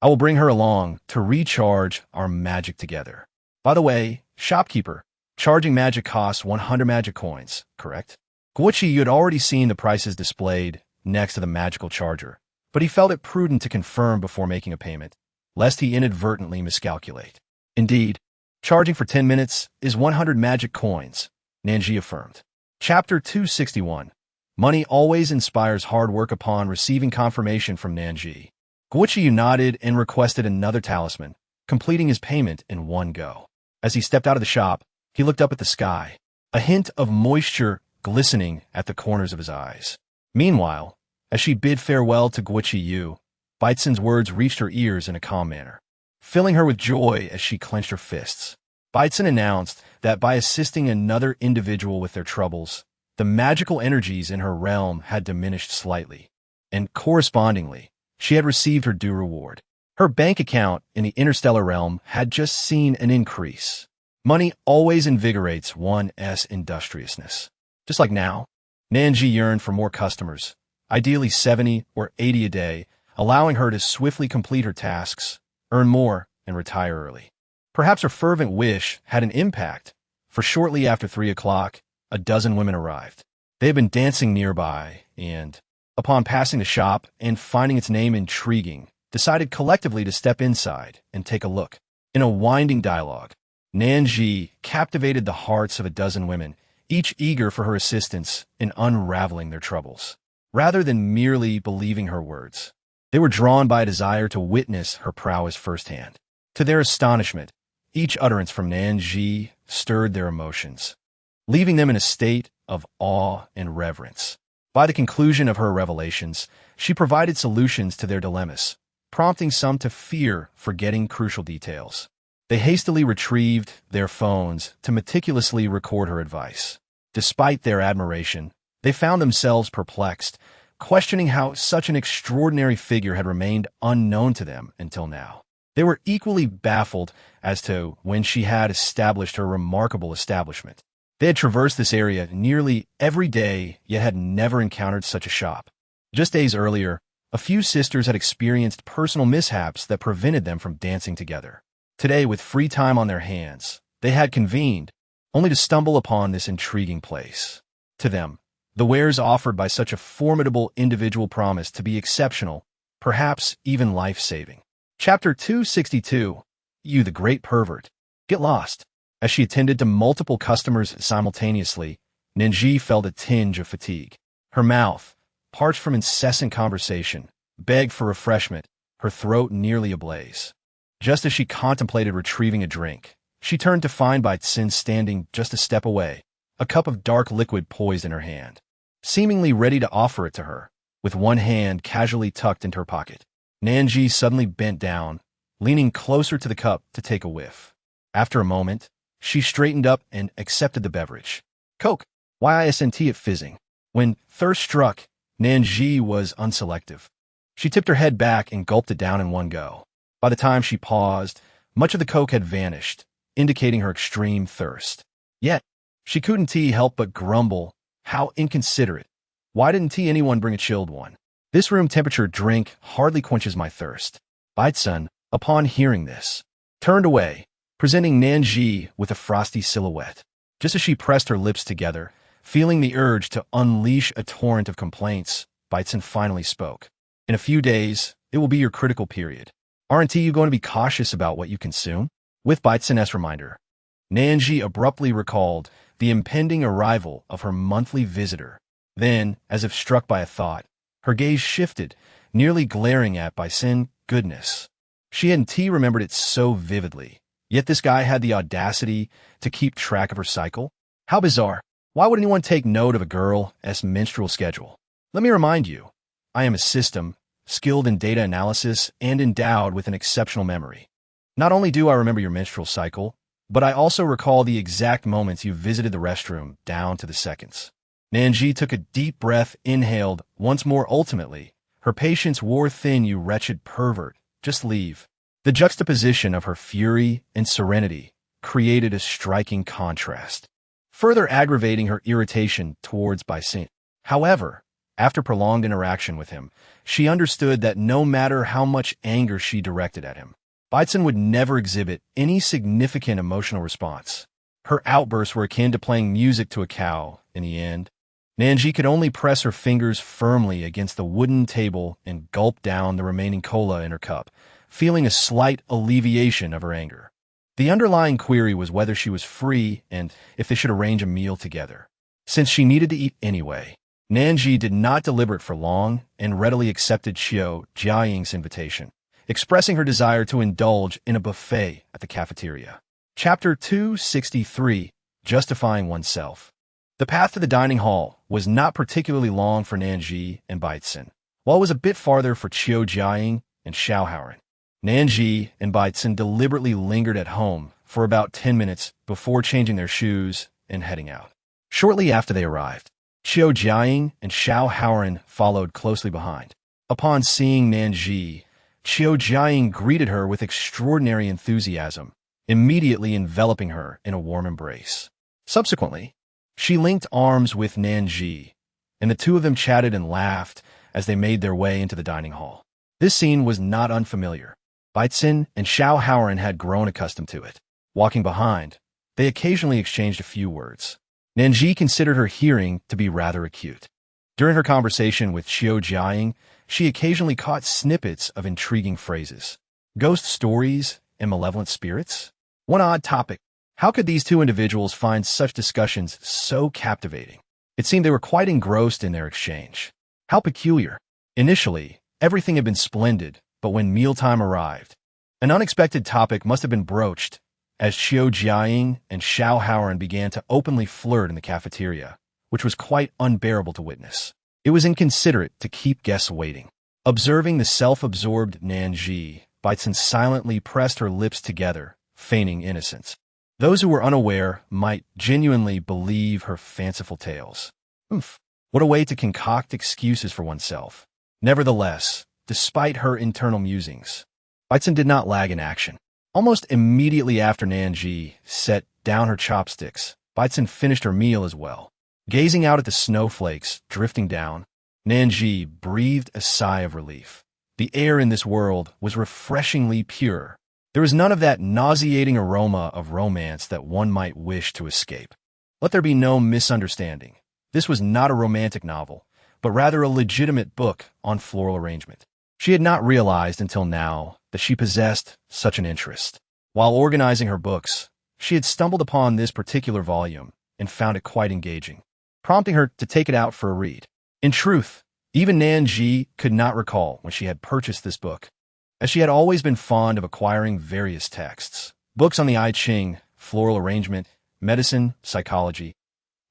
I will bring her along to recharge our magic together. By the way, shopkeeper, charging magic costs 100 magic coins, correct? Guichi had already seen the prices displayed next to the magical charger, but he felt it prudent to confirm before making a payment, lest he inadvertently miscalculate. Indeed, charging for 10 minutes is 100 magic coins, Nan Zhi affirmed. Chapter 261. Money always inspires hard work. Upon receiving confirmation from Nan Zhi, Guichi nodded and requested another talisman, completing his payment in one go. As he stepped out of the shop, he looked up at the sky, a hint of moisture glistening at the corners of his eyes. Meanwhile, as she bid farewell to Guichi, Baitsen's words reached her ears in a calm manner, filling her with joy as she clenched her fists. Baitsen announced that by assisting another individual with their troubles, the magical energies in her realm had diminished slightly, and correspondingly, she had received her due reward. Her bank account in the interstellar realm had just seen an increase. Money always invigorates one's industriousness. Just like now, Nan Zhi yearned for more customers, ideally 70 or 80 a day, allowing her to swiftly complete her tasks, earn more, and retire early. Perhaps her fervent wish had an impact, for shortly after 3 o'clock, a dozen women arrived. They had been dancing nearby and, upon passing the shop and finding its name intriguing, decided collectively to step inside and take a look. In a winding dialogue, Nan Zhi captivated the hearts of a dozen women, each eager for her assistance in unraveling their troubles. Rather than merely believing her words, they were drawn by a desire to witness her prowess firsthand. To their astonishment, each utterance from Nan Zhi stirred their emotions, leaving them in a state of awe and reverence. By the conclusion of her revelations, she provided solutions to their dilemmas, prompting some to fear forgetting crucial details. They hastily retrieved their phones to meticulously record her advice. Despite their admiration, they found themselves perplexed, questioning how such an extraordinary figure had remained unknown to them until now. They were equally baffled as to when she had established her remarkable establishment. They had traversed this area nearly every day, yet had never encountered such a shop. Just days earlier, a few sisters had experienced personal mishaps that prevented them from dancing together. Today, with free time on their hands, they had convened, only to stumble upon this intriguing place. To them, the wares offered by such a formidable individual promised to be exceptional, perhaps even life-saving. Chapter 262. You the Great Pervert. Get lost. As she attended to multiple customers simultaneously, Nan Zhi felt a tinge of fatigue. Her mouth, parched from incessant conversation, begged for refreshment, her throat nearly ablaze. Just as she contemplated retrieving a drink, she turned to find Baitsen standing just a step away, a cup of dark liquid poised in her hand, seemingly ready to offer it to her, with one hand casually tucked into her pocket. Nan Zhi suddenly bent down, leaning closer to the cup to take a whiff. After a moment, She straightened up and accepted the beverage. Coke. Why isn't it fizzing? When thirst struck, Nan Zhi was unselective. She tipped her head back and gulped it down in one go. By the time she paused, much of the Coke had vanished, indicating her extreme thirst. Yet, she couldn't help but grumble, how inconsiderate. Why didn't anyone bring a chilled one? This room temperature drink hardly quenches my thirst. Baitsun, upon hearing this, turned away, presenting Nan Zhi with a frosty silhouette. Just as she pressed her lips together, feeling the urge to unleash a torrent of complaints, Baitsun finally spoke. In a few days, it will be your critical period. Aren't you going to be cautious about what you consume? With Baitsun's reminder, Nan Zhi abruptly recalled the impending arrival of her monthly visitor. Then, as if struck by a thought, her gaze shifted, nearly glaring at Baitsun. Goodness. She hadn't remembered it so vividly. Yet this guy had the audacity to keep track of her cycle? How bizarre. Why would anyone take note of a girl's menstrual schedule? Let me remind you, I am a system, skilled in data analysis and endowed with an exceptional memory. Not only do I remember your menstrual cycle, but I also recall the exact moments you visited the restroom down to the seconds. Nan Zhi took a deep breath, inhaled once more. Ultimately, her patience wore thin. You wretched pervert, just leave. The juxtaposition of her fury and serenity created a striking contrast, further aggravating her irritation towards Baitsun. However, after prolonged interaction with him, she understood that no matter how much anger she directed at him, Baitsun would never exhibit any significant emotional response. Her outbursts were akin to playing music to a cow. In the end, Nan Zhi could only press her fingers firmly against the wooden table and gulp down the remaining cola in her cup, feeling a slight alleviation of her anger. The underlying query was whether she was free and if they should arrange a meal together. Since she needed to eat anyway, Nan Zhi did not deliberate for long and readily accepted Qiu Jiaying's invitation, expressing her desire to indulge in a buffet at the cafeteria. Chapter 263, Justifying Oneself. The path to the dining hall was not particularly long for Nan Zhi and Baitsun, while it was a bit farther for Qiu Jiaying and Szechuan. Nan Zhi and Baitsun deliberately lingered at home for about 10 minutes before changing their shoes and heading out. Shortly after they arrived, Qiu Jiaying and Szechuan followed closely behind. Upon seeing Nan Zhi, Qiu Jiaying greeted her with extraordinary enthusiasm, immediately enveloping her in a warm embrace. Subsequently, she linked arms with Nan Zhi, and the two of them chatted and laughed as they made their way into the dining hall. This scene was not unfamiliar. Baitsun and Szechuan had grown accustomed to it. Walking behind, they occasionally exchanged a few words. Nan Zhi considered her hearing to be rather acute. During her conversation with Qiu Jiaying, she occasionally caught snippets of intriguing phrases. Ghost stories and malevolent spirits? One odd topic. How could these two individuals find such discussions so captivating? It seemed they were quite engrossed in their exchange. How peculiar. Initially, everything had been splendid, but when mealtime arrived, an unexpected topic must have been broached as Qiu Jiaying and Szechuan began to openly flirt in the cafeteria, which was quite unbearable to witness. It was inconsiderate to keep guests waiting. Observing the self-absorbed Nan Zhi, Baitsun silently pressed her lips together, feigning innocence. Those who were unaware might genuinely believe her fanciful tales. What a way to concoct excuses for oneself. Nevertheless, despite her internal musings, Baitsun did not lag in action. Almost immediately after Nan Zhi set down her chopsticks, Baitsun finished her meal as well. Gazing out at the snowflakes drifting down, Nan Zhi breathed a sigh of relief. The air in this world was refreshingly pure. There was none of that nauseating aroma of romance that one might wish to escape. Let there be no misunderstanding. This was not a romantic novel, but rather a legitimate book on floral arrangement. She had not realized until now that she possessed such an interest. While organizing her books, she had stumbled upon this particular volume and found it quite engaging, prompting her to take it out for a read. In truth, even Nan Zhi could not recall when she had purchased this book, as she had always been fond of acquiring various texts. Books on the I Ching, floral arrangement, medicine, psychology.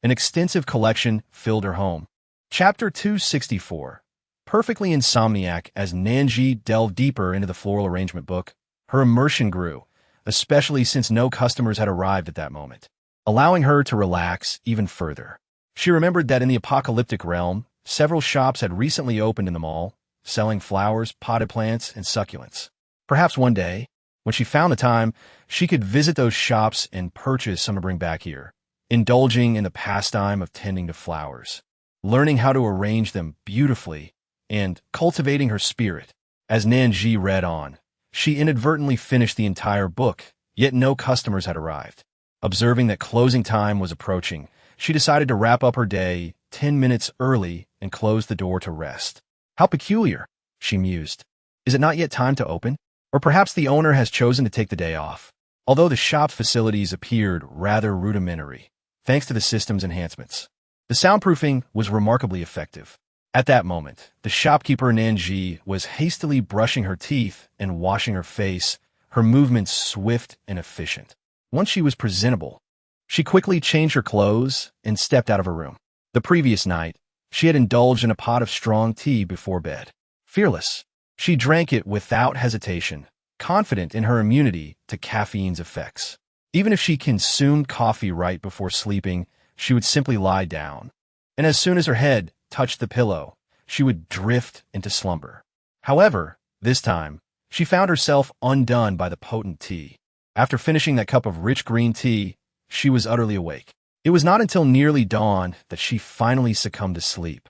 An extensive collection filled her home. Chapter 264. Perfectly insomniac. As Nan Zhi delved deeper into the floral arrangement book, her immersion grew, especially since no customers had arrived at that moment, allowing her to relax even further. She remembered that in the apocalyptic realm, several shops had recently opened in the mall, selling flowers, potted plants, and succulents. Perhaps one day, when she found the time, she could visit those shops and purchase some to bring back here, indulging in the pastime of tending to flowers, learning how to arrange them beautifully, and cultivating her spirit. As Nan Zhi read on, she inadvertently finished the entire book, yet no customers had arrived. Observing that closing time was approaching, she decided to wrap up her day 10 minutes early and close the door to rest. How peculiar, she mused. Is it not yet time to open? Or perhaps the owner has chosen to take the day off. Although the shop's facilities appeared rather rudimentary, thanks to the system's enhancements, the soundproofing was remarkably effective. At that moment, the shopkeeper Nan Zhi was hastily brushing her teeth and washing her face, her movements swift and efficient. Once she was presentable, she quickly changed her clothes and stepped out of her room. The previous night, she had indulged in a pot of strong tea before bed. Fearless, she drank it without hesitation, confident in her immunity to caffeine's effects. Even if she consumed coffee right before sleeping, she would simply lie down, and as soon as her head touched the pillow, she would drift into slumber. However, this time, she found herself undone by the potent tea. After finishing that cup of rich green tea, she was utterly awake. It was not until nearly dawn that she finally succumbed to sleep,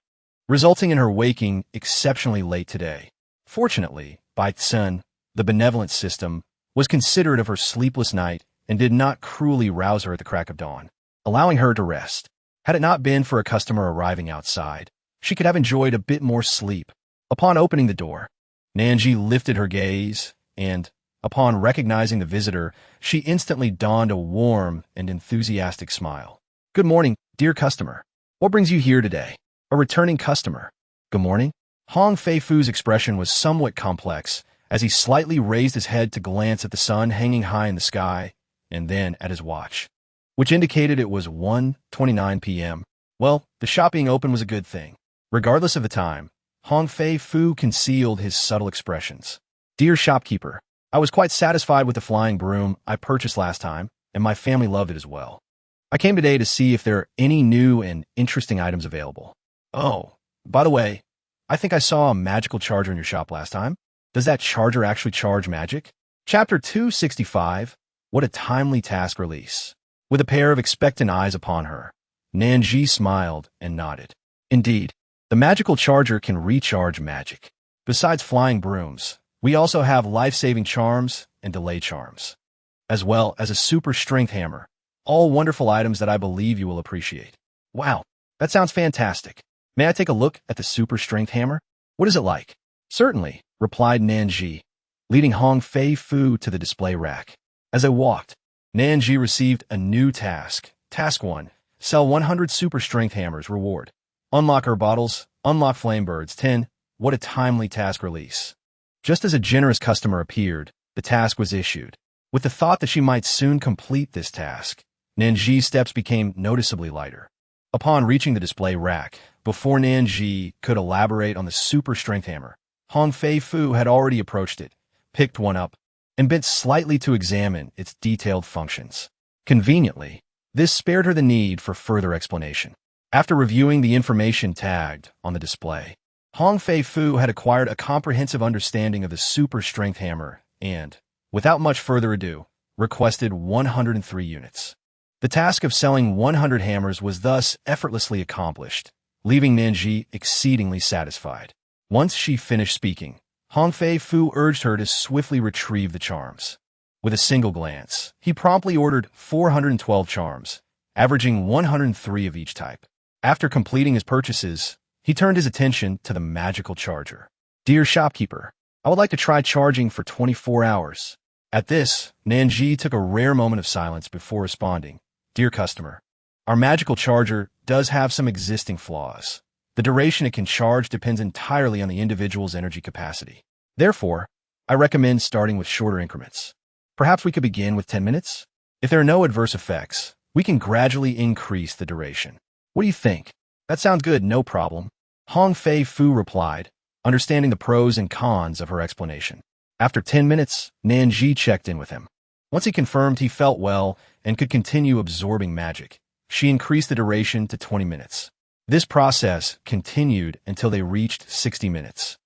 resulting in her waking exceptionally late today. Fortunately, Sun, the benevolent system, was considerate of her sleepless night and did not cruelly rouse her at the crack of dawn, allowing her to rest. Had it not been for a customer arriving outside, she could have enjoyed a bit more sleep. Upon opening the door, Nan Zhi lifted her gaze, and, upon recognizing the visitor, she instantly donned a warm and enthusiastic smile. "Good morning, dear customer. What brings you here today?" "A returning customer." "Good morning." Hong Fei-Fu's expression was somewhat complex as he slightly raised his head to glance at the sun hanging high in the sky, and then at his watch, which indicated it was 1:29 p.m. Well, the shop being open was a good thing. Regardless of the time, Hong Fei-Fu concealed his subtle expressions. "Dear shopkeeper, I was quite satisfied with the flying broom I purchased last time, and my family loved it as well. I came today to see if there are any new and interesting items available. Oh, by the way, I think I saw a magical charger in your shop last time. Does that charger actually charge magic?" Chapter 265, What a Timely Task Release. With a pair of expectant eyes upon her, Nan Zhi smiled and nodded. Indeed, the magical charger can recharge magic. Besides flying brooms, we also have life-saving charms and delay charms, as well as a super strength hammer, all wonderful items that I believe you will appreciate. Wow, that sounds fantastic. May I take a look at the super strength hammer? What is it like? Certainly, replied Nan Zhi, leading Hong Fei-Fu to the display rack. As they walked, Nan Zhi received a new task. Task 1. Sell 100 super strength hammers. Reward. Unlock her bottles. Unlock flame birds. 10. What a timely task release. Just as a generous customer appeared, the task was issued. With the thought that she might soon complete this task, Nan Zhi's steps became noticeably lighter. Upon reaching the display rack, before Nan Zhi could elaborate on the super strength hammer, Hong Fei-Fu had already approached it, picked one up, and bent slightly to examine its detailed functions. Conveniently, this spared her the need for further explanation. After reviewing the information tagged on the display, Hong Fei-Fu had acquired a comprehensive understanding of the super strength hammer and, without much further ado, requested 103 units. The task of selling 100 hammers was thus effortlessly accomplished, leaving Nan Zhi exceedingly satisfied. Once she finished speaking, Hong Fei-Fu urged her to swiftly retrieve the charms. With a single glance, he promptly ordered 412 charms, averaging 103 of each type. After completing his purchases, he turned his attention to the magical charger. "Dear shopkeeper, I would like to try charging for 24 hours. At this, Nan Zhi took a rare moment of silence before responding. "Dear customer, our magical charger does have some existing flaws. The duration it can charge depends entirely on the individual's energy capacity. Therefore, I recommend starting with shorter increments. Perhaps we could begin with 10 minutes? If there are no adverse effects, we can gradually increase the duration. What do you think?" "That sounds good, no problem," Hong Fei-Fu replied, understanding the pros and cons of her explanation. After 10 minutes, Nan Zhi checked in with him. Once he confirmed he felt well and could continue absorbing magic, she increased the duration to 20 minutes. This process continued until they reached 60 minutes,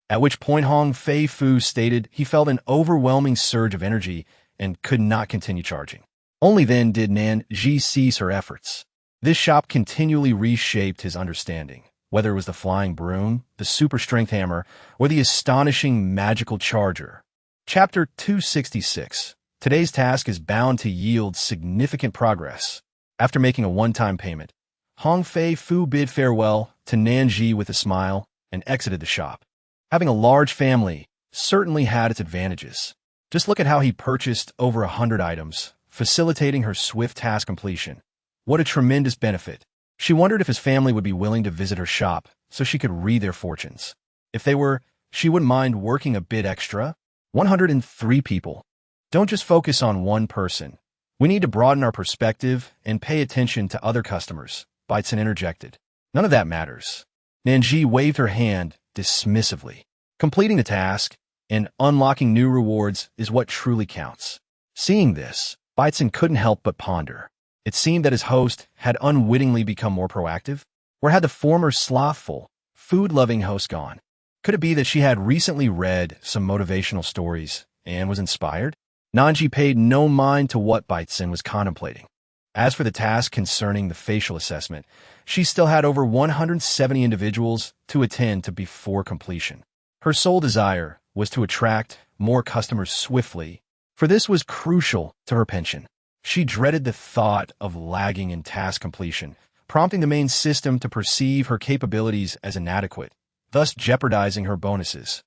at which point Hong Fei Fu stated he felt an overwhelming surge of energy and could not continue charging. Only then did Nan Zhi cease her efforts. This shop continually reshaped his understanding, whether it was the flying broom, the super strength hammer, or the astonishing magical charger. Chapter 266. Today's task is bound to yield significant progress. After making a one-time payment, Hong Fei Fu bid farewell to Nan Zhi with a smile and exited the shop. Having a large family certainly had its advantages. Just look at how he purchased over 100 items, facilitating her swift task completion. What a tremendous benefit. She wondered if his family would be willing to visit her shop so she could read their fortunes. If they were, she wouldn't mind working a bit extra. 103 people. Don't just focus on one person. We need to broaden our perspective and pay attention to other customers, Byteson interjected. None of that matters. Nan Zhi waved her hand dismissively. Completing the task and unlocking new rewards is what truly counts. Seeing this, Byteson couldn't help but ponder. It seemed that his host had unwittingly become more proactive. Where had the former slothful, food-loving host gone? Could it be that she had recently read some motivational stories and was inspired? Nan Zhi paid no mind to what Byteson was contemplating. As for the task concerning the facial assessment, she still had over 170 individuals to attend to before completion. Her sole desire was to attract more customers swiftly, for this was crucial to her pension. She dreaded the thought of lagging in task completion, prompting the main system to perceive her capabilities as inadequate, thus jeopardizing her bonuses.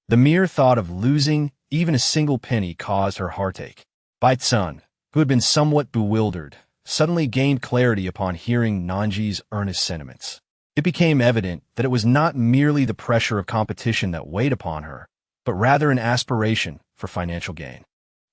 The mere thought of losing even a single penny caused her heartache. Byteson, who had been somewhat bewildered, suddenly gained clarity upon hearing Nan Zhi's earnest sentiments. It became evident that it was not merely the pressure of competition that weighed upon her, but rather an aspiration for financial gain.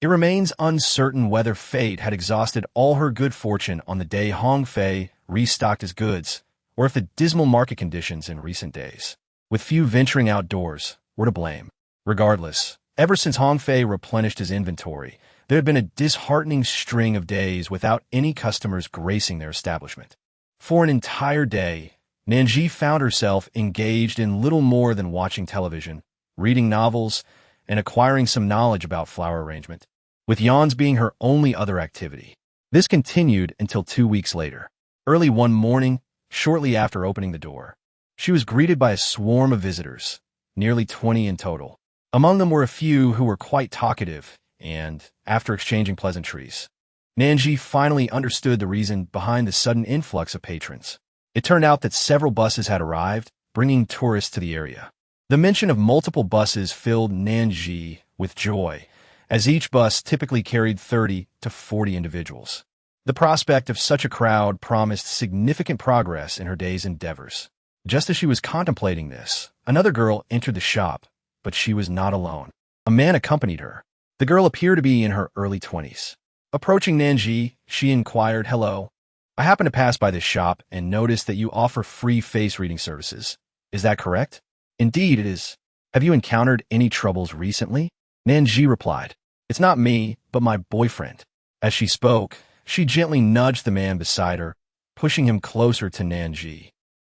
It remains uncertain whether fate had exhausted all her good fortune on the day Hong Fei restocked his goods, or if the dismal market conditions in recent days, with few venturing outdoors, were to blame. Regardless, ever since Hong Fei replenished his inventory, there had been a disheartening string of days without any customers gracing their establishment. For an entire day, Nan Zhi found herself engaged in little more than watching television, reading novels, and acquiring some knowledge about flower arrangement, with yawns being her only other activity. This continued until 2 weeks later. Early one morning, shortly after opening the door, she was greeted by a swarm of visitors, nearly 20 in total. Among them were a few who were quite talkative, and, after exchanging pleasantries, Nan Zhi finally understood the reason behind the sudden influx of patrons. It turned out that several buses had arrived, bringing tourists to the area. The mention of multiple buses filled Nan Zhi with joy, as each bus typically carried 30 to 40 individuals. The prospect of such a crowd promised significant progress in her day's endeavors. Just as she was contemplating this, another girl entered the shop, but she was not alone. A man accompanied her. The girl appeared to be in her early 20s. Approaching Nan Zhi, she inquired, "Hello. I happened to pass by this shop and noticed that you offer free face reading services. Is that correct?" "Indeed it is. Have you encountered any troubles recently?" Nan Zhi replied, "It's not me, but my boyfriend." As she spoke, she gently nudged the man beside her, pushing him closer to Nan Zhi.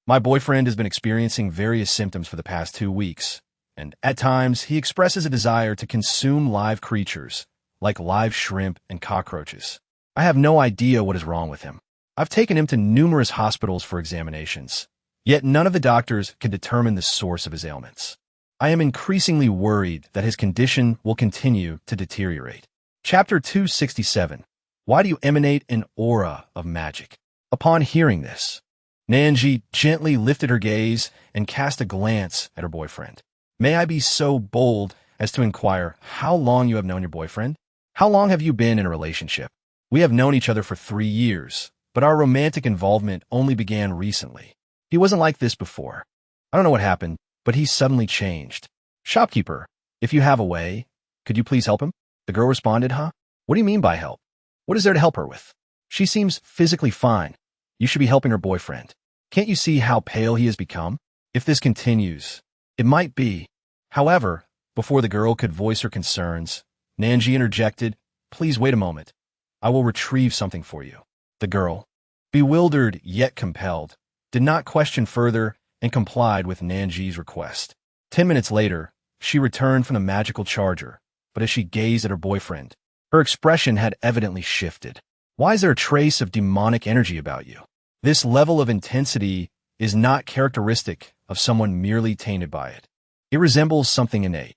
"My boyfriend has been experiencing various symptoms for the past 2 weeks, and at times he expresses a desire to consume live creatures, like live shrimp and cockroaches. I have no idea what is wrong with him. I've taken him to numerous hospitals for examinations, yet none of the doctors can determine the source of his ailments. I am increasingly worried that his condition will continue to deteriorate." Chapter 267. Why do you emanate an aura of magic? Upon hearing this, Nan Zhi gently lifted her gaze and cast a glance at her boyfriend. "May I be so bold as to inquire how long you have known your boyfriend? How long have you been in a relationship?" "We have known each other for 3 years, but our romantic involvement only began recently. He wasn't like this before. I don't know what happened, but he suddenly changed." "Shopkeeper, if you have a way, could you please help him?" The girl responded, "Huh? What do you mean by help? What is there to help her with? She seems physically fine. You should be helping her boyfriend. Can't you see how pale he has become? If this continues, it might be." However, before the girl could voice her concerns, Nan Zhi interjected, Please wait a moment. I will retrieve something for you. The girl, bewildered yet compelled, did not question further and complied with Nan Zhi's request. 10 minutes later, she returned from the magical charger, but as she gazed at her boyfriend, her expression had evidently shifted. Why is there a trace of demonic energy about you? This level of intensity is not characteristic of someone merely tainted by it. It resembles something innate.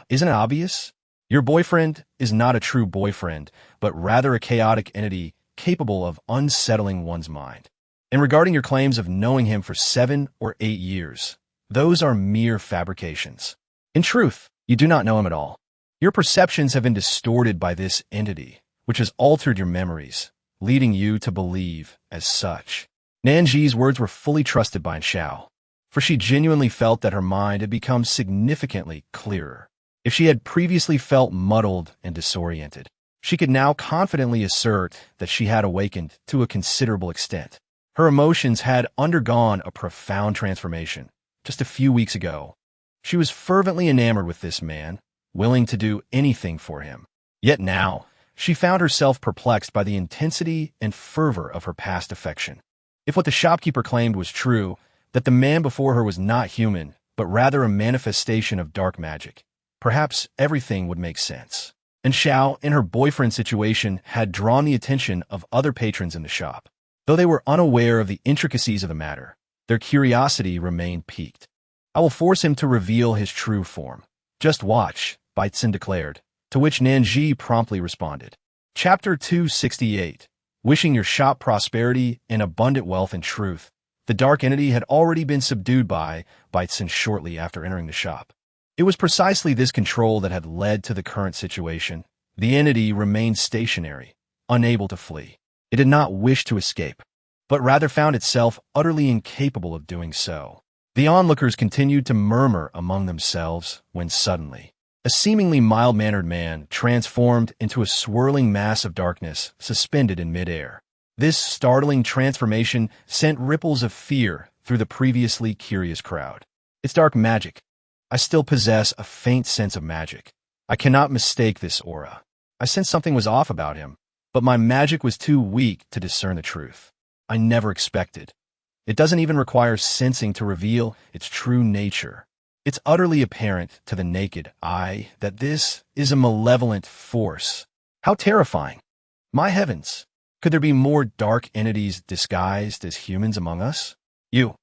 Isn't it obvious? Your boyfriend is not a true boyfriend, but rather a chaotic entity capable of unsettling one's mind. And regarding your claims of knowing him for 7 or 8 years, those are mere fabrications. In truth, you do not know him at all. Your perceptions have been distorted by this entity, which has altered your memories, leading you to believe as such. Nan Zhi's words were fully trusted by Xiao, for she genuinely felt that her mind had become significantly clearer. If she had previously felt muddled and disoriented, she could now confidently assert that she had awakened to a considerable extent. Her emotions had undergone a profound transformation. Just a few weeks ago, she was fervently enamored with this man, willing to do anything for him. Yet now, she found herself perplexed by the intensity and fervor of her past affection. If what the shopkeeper claimed was true, that the man before her was not human, but rather a manifestation of dark magic, perhaps everything would make sense. And Xiao, in her boyfriend situation, had drawn the attention of other patrons in the shop. Though they were unaware of the intricacies of the matter, their curiosity remained piqued. I will force him to reveal his true form. Just watch, Baitsun declared, to which Nan Zhi promptly responded. Chapter 268. Wishing your shop prosperity and abundant wealth and truth. The dark entity had already been subdued by Baitsun shortly after entering the shop. It was precisely this control that had led to the current situation. The entity remained stationary, unable to flee. It did not wish to escape, but rather found itself utterly incapable of doing so. The onlookers continued to murmur among themselves when suddenly, a seemingly mild-mannered man transformed into a swirling mass of darkness suspended in midair. This startling transformation sent ripples of fear through the previously curious crowd. It's dark magic. I still possess a faint sense of magic. I cannot mistake this aura. I sensed something was off about him, but my magic was too weak to discern the truth. I never expected. It doesn't even require sensing to reveal its true nature. It's utterly apparent to the naked eye that this is a malevolent force. How terrifying. My heavens, could there be more dark entities disguised as humans among us? You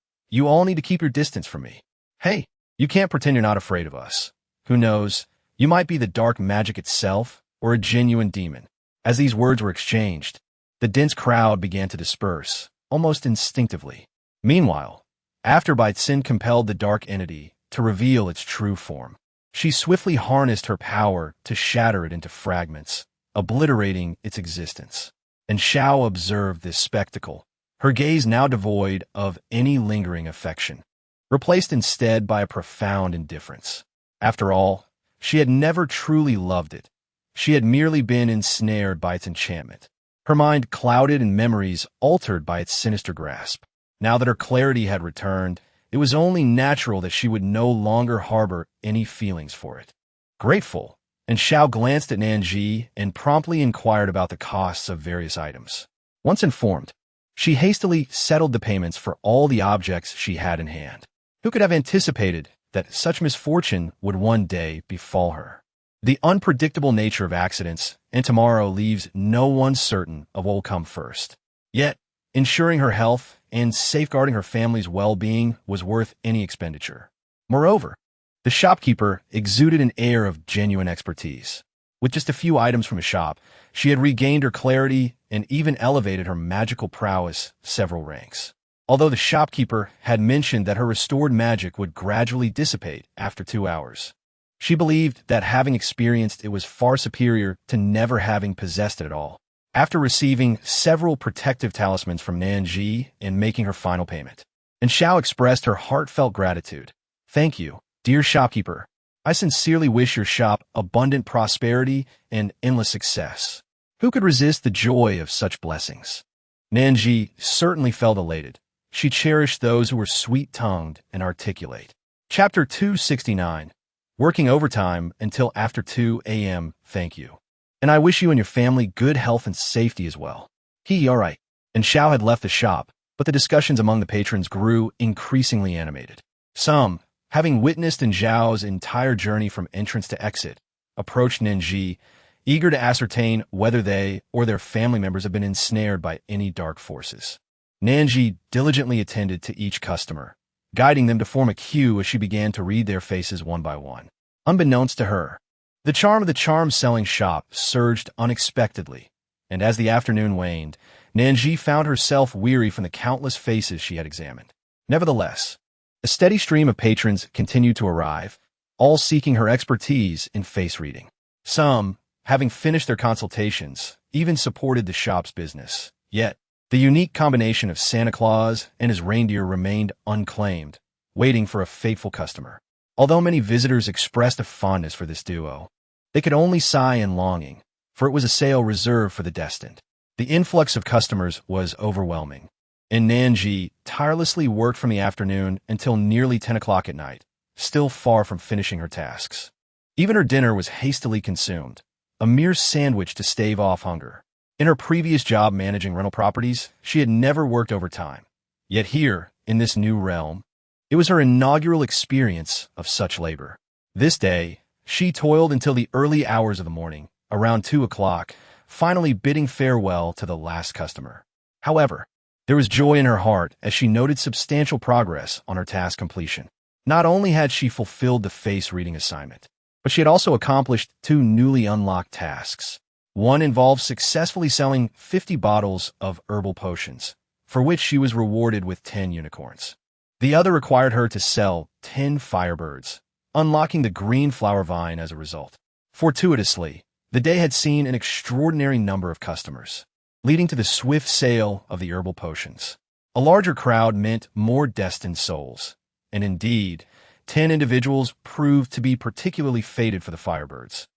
all need to keep your distance from me. Hey, you can't pretend you're not afraid of us. Who knows, you might be the dark magic itself or a genuine demon. As these words were exchanged, the dense crowd began to disperse, almost instinctively. Meanwhile, after Baitsun compelled the dark entity to reveal its true form, she swiftly harnessed her power to shatter it into fragments, obliterating its existence. And Xiao observed this spectacle, her gaze now devoid of any lingering affection, replaced instead by a profound indifference. After all, she had never truly loved it. She had merely been ensnared by its enchantment, her mind clouded and memories altered by its sinister grasp. Now that her clarity had returned, it was only natural that she would no longer harbor any feelings for it. Grateful, and Xiao glanced at Nan Zhi and promptly inquired about the costs of various items. Once informed, she hastily settled the payments for all the objects she had in hand. Who could have anticipated that such misfortune would one day befall her? The unpredictable nature of accidents and tomorrow leaves no one certain of what will come first. Yet, ensuring her health and safeguarding her family's well-being was worth any expenditure. Moreover, the shopkeeper exuded an air of genuine expertise. With just a few items from his shop, she had regained her clarity and even elevated her magical prowess several ranks. Although the shopkeeper had mentioned that her restored magic would gradually dissipate after 2 hours, she believed that having experienced it was far superior to never having possessed it at all. After receiving several protective talismans from Nan Zhi and making her final payment, and Xiao expressed her heartfelt gratitude. Thank you, dear shopkeeper. I sincerely wish your shop abundant prosperity and endless success. Who could resist the joy of such blessings? Nan Zhi certainly felt elated. She cherished those who were sweet-tongued and articulate. Chapter 269. Working overtime until after 2 a.m. Thank you. And I wish you and your family good health and safety as well. All right. And Xiao had left the shop, but the discussions among the patrons grew increasingly animated. Some, having witnessed in Zhao's entire journey from entrance to exit, approached Nan Zhi, eager to ascertain whether they or their family members have been ensnared by any dark forces. Nan Zhi diligently attended to each customer, guiding them to form a queue as she began to read their faces one by one. Unbeknownst to her, the charm of the charm-selling shop surged unexpectedly, and as the afternoon waned, Nan Zhi found herself weary from the countless faces she had examined. Nevertheless, a steady stream of patrons continued to arrive, all seeking her expertise in face reading. Some, having finished their consultations, even supported the shop's business. Yet, the unique combination of Santa Claus and his reindeer remained unclaimed, waiting for a faithful customer. Although many visitors expressed a fondness for this duo, they could only sigh in longing, for it was a sale reserved for the destined. The influx of customers was overwhelming, and Nan Zhi tirelessly worked from the afternoon until nearly 10 o'clock at night, still far from finishing her tasks. Even her dinner was hastily consumed, a mere sandwich to stave off hunger. In her previous job managing rental properties, she had never worked overtime. Yet here, in this new realm, it was her inaugural experience of such labor. This day, she toiled until the early hours of the morning, around 2 o'clock, finally bidding farewell to the last customer. However, there was joy in her heart as she noted substantial progress on her task completion. Not only had she fulfilled the face-reading assignment, but she had also accomplished 2 newly unlocked tasks. One involved successfully selling 50 bottles of herbal potions, for which she was rewarded with 10 unicorns. The other required her to sell 10 firebirds, unlocking the green flower vine as a result. Fortuitously, the day had seen an extraordinary number of customers, leading to the swift sale of the herbal potions. A larger crowd meant more destined souls, and indeed, 10 individuals proved to be particularly fated for the firebirds,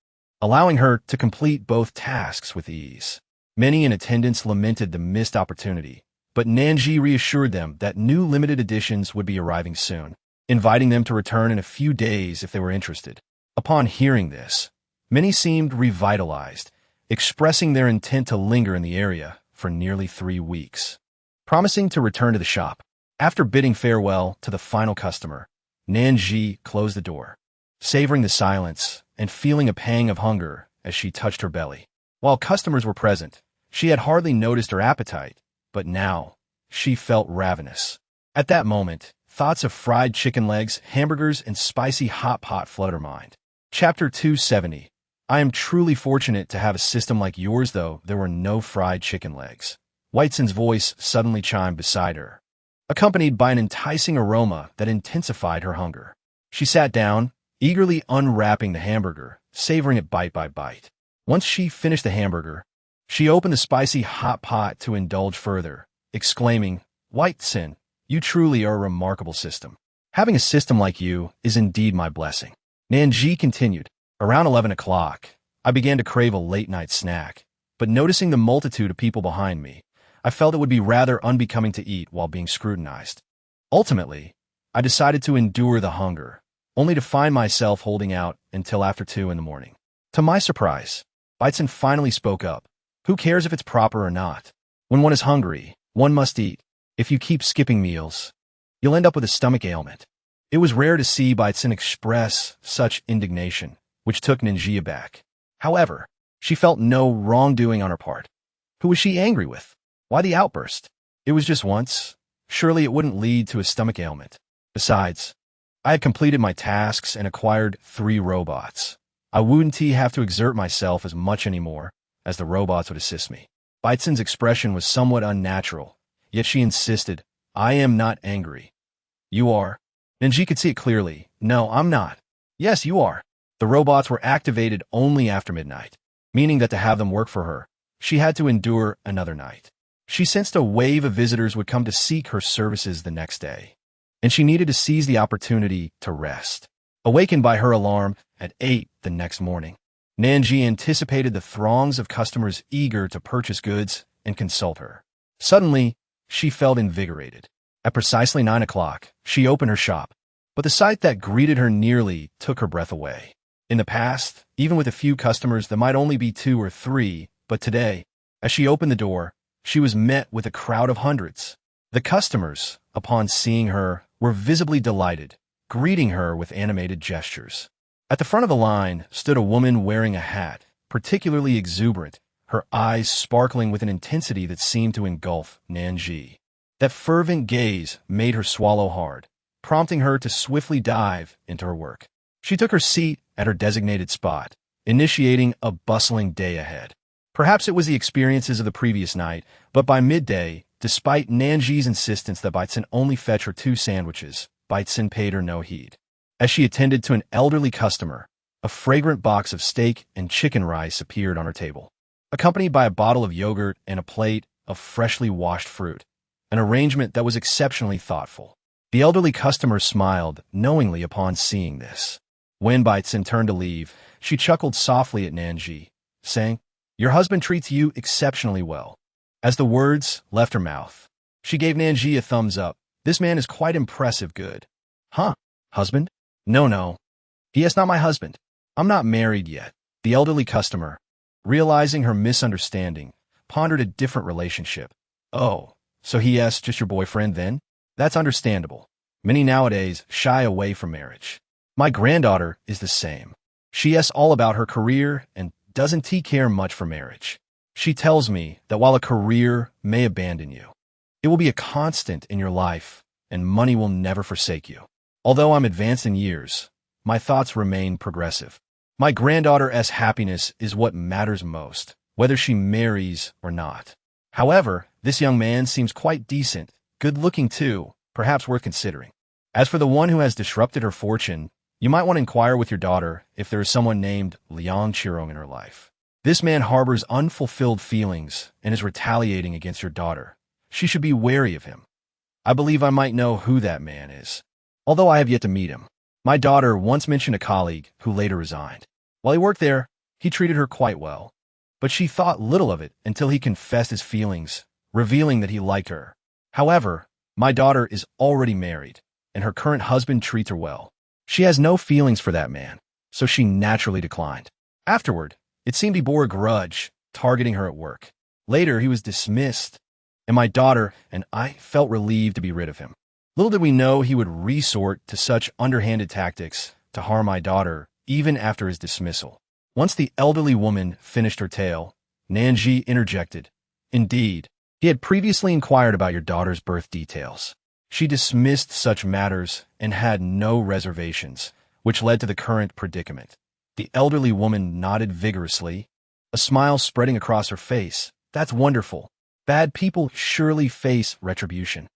allowing her to complete both tasks with ease. Many in attendance lamented the missed opportunity, but Nan Zhi reassured them that new limited editions would be arriving soon, inviting them to return in a few days if they were interested. Upon hearing this, many seemed revitalized, expressing their intent to linger in the area for nearly 3 weeks. Promising to return to the shop, after bidding farewell to the final customer, Nan Zhi closed the door, savoring the silence and feeling a pang of hunger as she touched her belly. While customers were present, she had hardly noticed her appetite, but now she felt ravenous. At that moment, thoughts of fried chicken legs, hamburgers, and spicy Hotpot flooded her mind. Chapter 270. I am truly fortunate to have a system like yours, though there were no fried chicken legs. Whiteson's voice suddenly chimed beside her, accompanied by an enticing aroma that intensified her hunger. She sat down, eagerly unwrapping the hamburger, savoring it bite by bite. Once she finished the hamburger, she opened the spicy hot pot to indulge further, exclaiming, "Whiteson, you truly are a remarkable system. Having a system like you is indeed my blessing." Nan Zhi continued, "Around 11 o'clock, I began to crave a late-night snack, but noticing the multitude of people behind me, I felt it would be rather unbecoming to eat while being scrutinized. Ultimately, I decided to endure the hunger, only to find myself holding out until after 2 in the morning. To my surprise, Whiteson finally spoke up. Who cares if it's proper or not? When one is hungry, one must eat. If you keep skipping meals, you'll end up with a stomach ailment." It was rare to see Whiteson express such indignation, which took Nan Zhi aback. However, she felt no wrongdoing on her part. Who was she angry with? Why the outburst? It was just once. Surely it wouldn't lead to a stomach ailment. Besides, I had completed my tasks and acquired 3 robots. I wouldn't have to exert myself as much anymore, as the robots would assist me. Whiteson's expression was somewhat unnatural, yet she insisted, "I am not angry." "You are." Nan Zhi could see it clearly. "No, I'm not." "Yes, you are." The robots were activated only after midnight, meaning that to have them work for her, she had to endure another night. She sensed a wave of visitors would come to seek her services the next day, and she needed to seize the opportunity to rest. Awakened by her alarm at 8 the next morning, Nan Zhi anticipated the throngs of customers eager to purchase goods and consult her. Suddenly, she felt invigorated. At precisely 9 o'clock, she opened her shop, but the sight that greeted her nearly took her breath away. In the past, even with a few customers, there might only be 2 or 3, but today, as she opened the door, she was met with a crowd of hundreds. The customers, upon seeing her, were visibly delighted, greeting her with animated gestures. At the front of the line stood a woman wearing a hat, particularly exuberant, her eyes sparkling with an intensity that seemed to engulf Nan Zhi. That fervent gaze made her swallow hard, prompting her to swiftly dive into her work. She took her seat at her designated spot, initiating a bustling day ahead. Perhaps it was the experiences of the previous night, but by midday, despite Nan Zhi's insistence that Baitsun only fetch her 2 sandwiches, Baitsun paid her no heed. As she attended to an elderly customer, a fragrant box of steak and chicken rice appeared on her table, accompanied by a bottle of yogurt and a plate of freshly washed fruit, an arrangement that was exceptionally thoughtful. The elderly customer smiled knowingly upon seeing this. When Baitsun turned to leave, she chuckled softly at Nan Zhi, saying, "Your husband treats you exceptionally well." As the words left her mouth, she gave Nan Zhi a thumbs up. "This man is quite impressive good." "Huh? Husband? No. He is not my husband. I'm not married yet." The elderly customer, realizing her misunderstanding, pondered a different relationship. "Oh, so he is just your boyfriend then? That's understandable. Many nowadays shy away from marriage. My granddaughter is the same. She is all about her career and doesn't care much for marriage. She tells me that while a career may abandon you, it will be a constant in your life and money will never forsake you. Although I'm advanced in years, my thoughts remain progressive. My granddaughter's happiness is what matters most, whether she marries or not. However, this young man seems quite decent, good-looking too, perhaps worth considering. As for the one who has disrupted her fortune, you might want to inquire with your daughter if there is someone named Liang Qirong in her life. This man harbors unfulfilled feelings and is retaliating against your daughter. She should be wary of him. I believe I might know who that man is, although I have yet to meet him. My daughter once mentioned a colleague who later resigned. While he worked there, he treated her quite well, but she thought little of it until he confessed his feelings, revealing that he liked her. However, my daughter is already married, and her current husband treats her well. She has no feelings for that man, so she naturally declined. Afterward, it seemed he bore a grudge, targeting her at work. Later, he was dismissed, and my daughter and I felt relieved to be rid of him. Little did we know he would resort to such underhanded tactics to harm my daughter even after his dismissal. Once the elderly woman finished her tale, Nan Zhi interjected, "Indeed, he had previously inquired about your daughter's birth details. She dismissed such matters and had no reservations, which led to the current predicament." The elderly woman nodded vigorously, a smile spreading across her face. "That's wonderful. Bad people surely face retribution."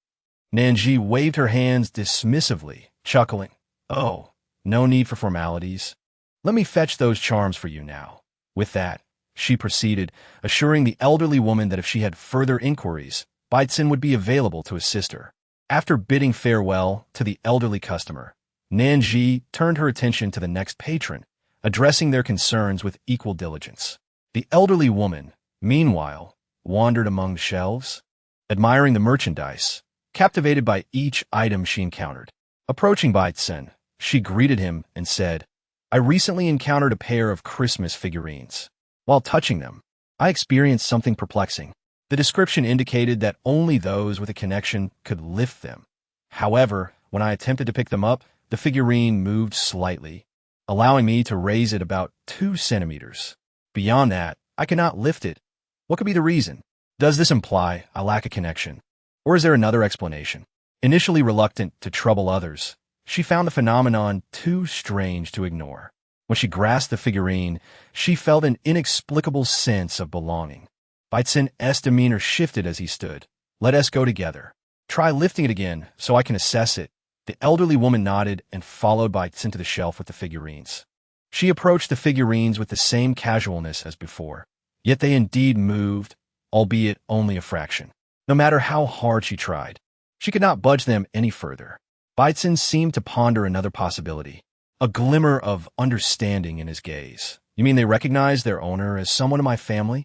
Nan Zhi waved her hands dismissively, chuckling. "Oh, no need for formalities. Let me fetch those charms for you now." With that, she proceeded, assuring the elderly woman that if she had further inquiries, Baitsun would be available to assist her. After bidding farewell to the elderly customer, Nan Zhi turned her attention to the next patron, addressing their concerns with equal diligence. The elderly woman, meanwhile, wandered among the shelves, admiring the merchandise, captivated by each item she encountered. Approaching Baitsun, she greeted him and said, "I recently encountered a pair of Christmas figurines. While touching them, I experienced something perplexing. The description indicated that only those with a connection could lift them. However, when I attempted to pick them up, the figurine moved slightly, allowing me to raise it about 2 centimeters. Beyond that, I could not lift it. What could be the reason? Does this imply I lack a connection? Or is there another explanation?" Initially reluctant to trouble others, she found the phenomenon too strange to ignore. When she grasped the figurine, she felt an inexplicable sense of belonging. Baitsun's demeanor shifted as he stood. "Let us go together. Try lifting it again so I can assess it." The elderly woman nodded and followed Baitsun to the shelf with the figurines. She approached the figurines with the same casualness as before, yet they indeed moved, albeit only a fraction. No matter how hard she tried, she could not budge them any further. Baitsun seemed to ponder another possibility, a glimmer of understanding in his gaze. "You mean they recognize their owner as someone in my family?"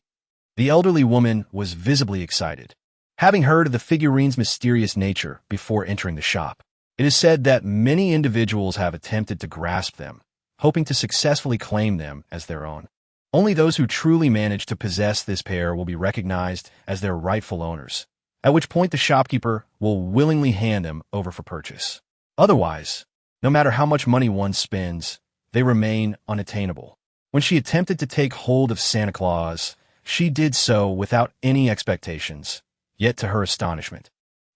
The elderly woman was visibly excited, having heard of the figurine's mysterious nature before entering the shop. It is said that many individuals have attempted to grasp them, hoping to successfully claim them as their own. Only those who truly manage to possess this pair will be recognized as their rightful owners, at which point the shopkeeper will willingly hand them over for purchase. Otherwise, no matter how much money one spends, they remain unattainable. When she attempted to take hold of Santa Claus, she did so without any expectations, yet to her astonishment,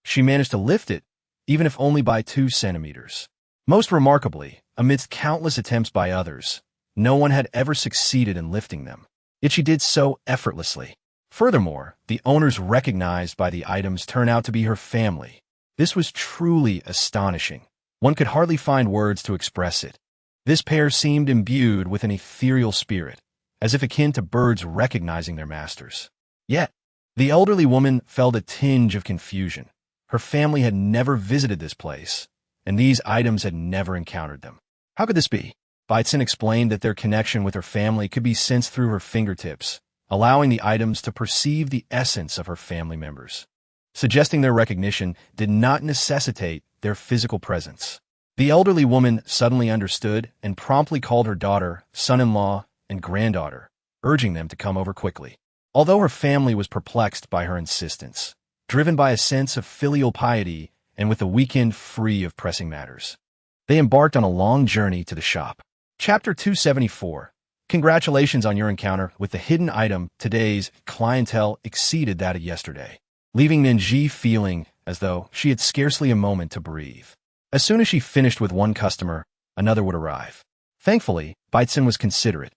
she managed to lift it, even if only by 2 centimeters. Most remarkably, amidst countless attempts by others, no one had ever succeeded in lifting them, yet she did so effortlessly. Furthermore, the owners recognized by the items turn out to be her family. This was truly astonishing. One could hardly find words to express it. This pair seemed imbued with an ethereal spirit, as if akin to birds recognizing their masters. Yet, the elderly woman felt a tinge of confusion. Her family had never visited this place, and these items had never encountered them. How could this be? Beitzen explained that their connection with her family could be sensed through her fingertips, allowing the items to perceive the essence of her family members. Suggesting their recognition did not necessitate their physical presence. The elderly woman suddenly understood and promptly called her daughter, son-in-law, and granddaughter, urging them to come over quickly. Although her family was perplexed by her insistence, driven by a sense of filial piety and with a weekend free of pressing matters, they embarked on a long journey to the shop. Chapter 274. Congratulations on your encounter with the hidden item. Today's clientele exceeded that of yesterday, leaving Nan Zhi feeling as though she had scarcely a moment to breathe. As soon as she finished with one customer, another would arrive. Thankfully, Beitzen was considerate,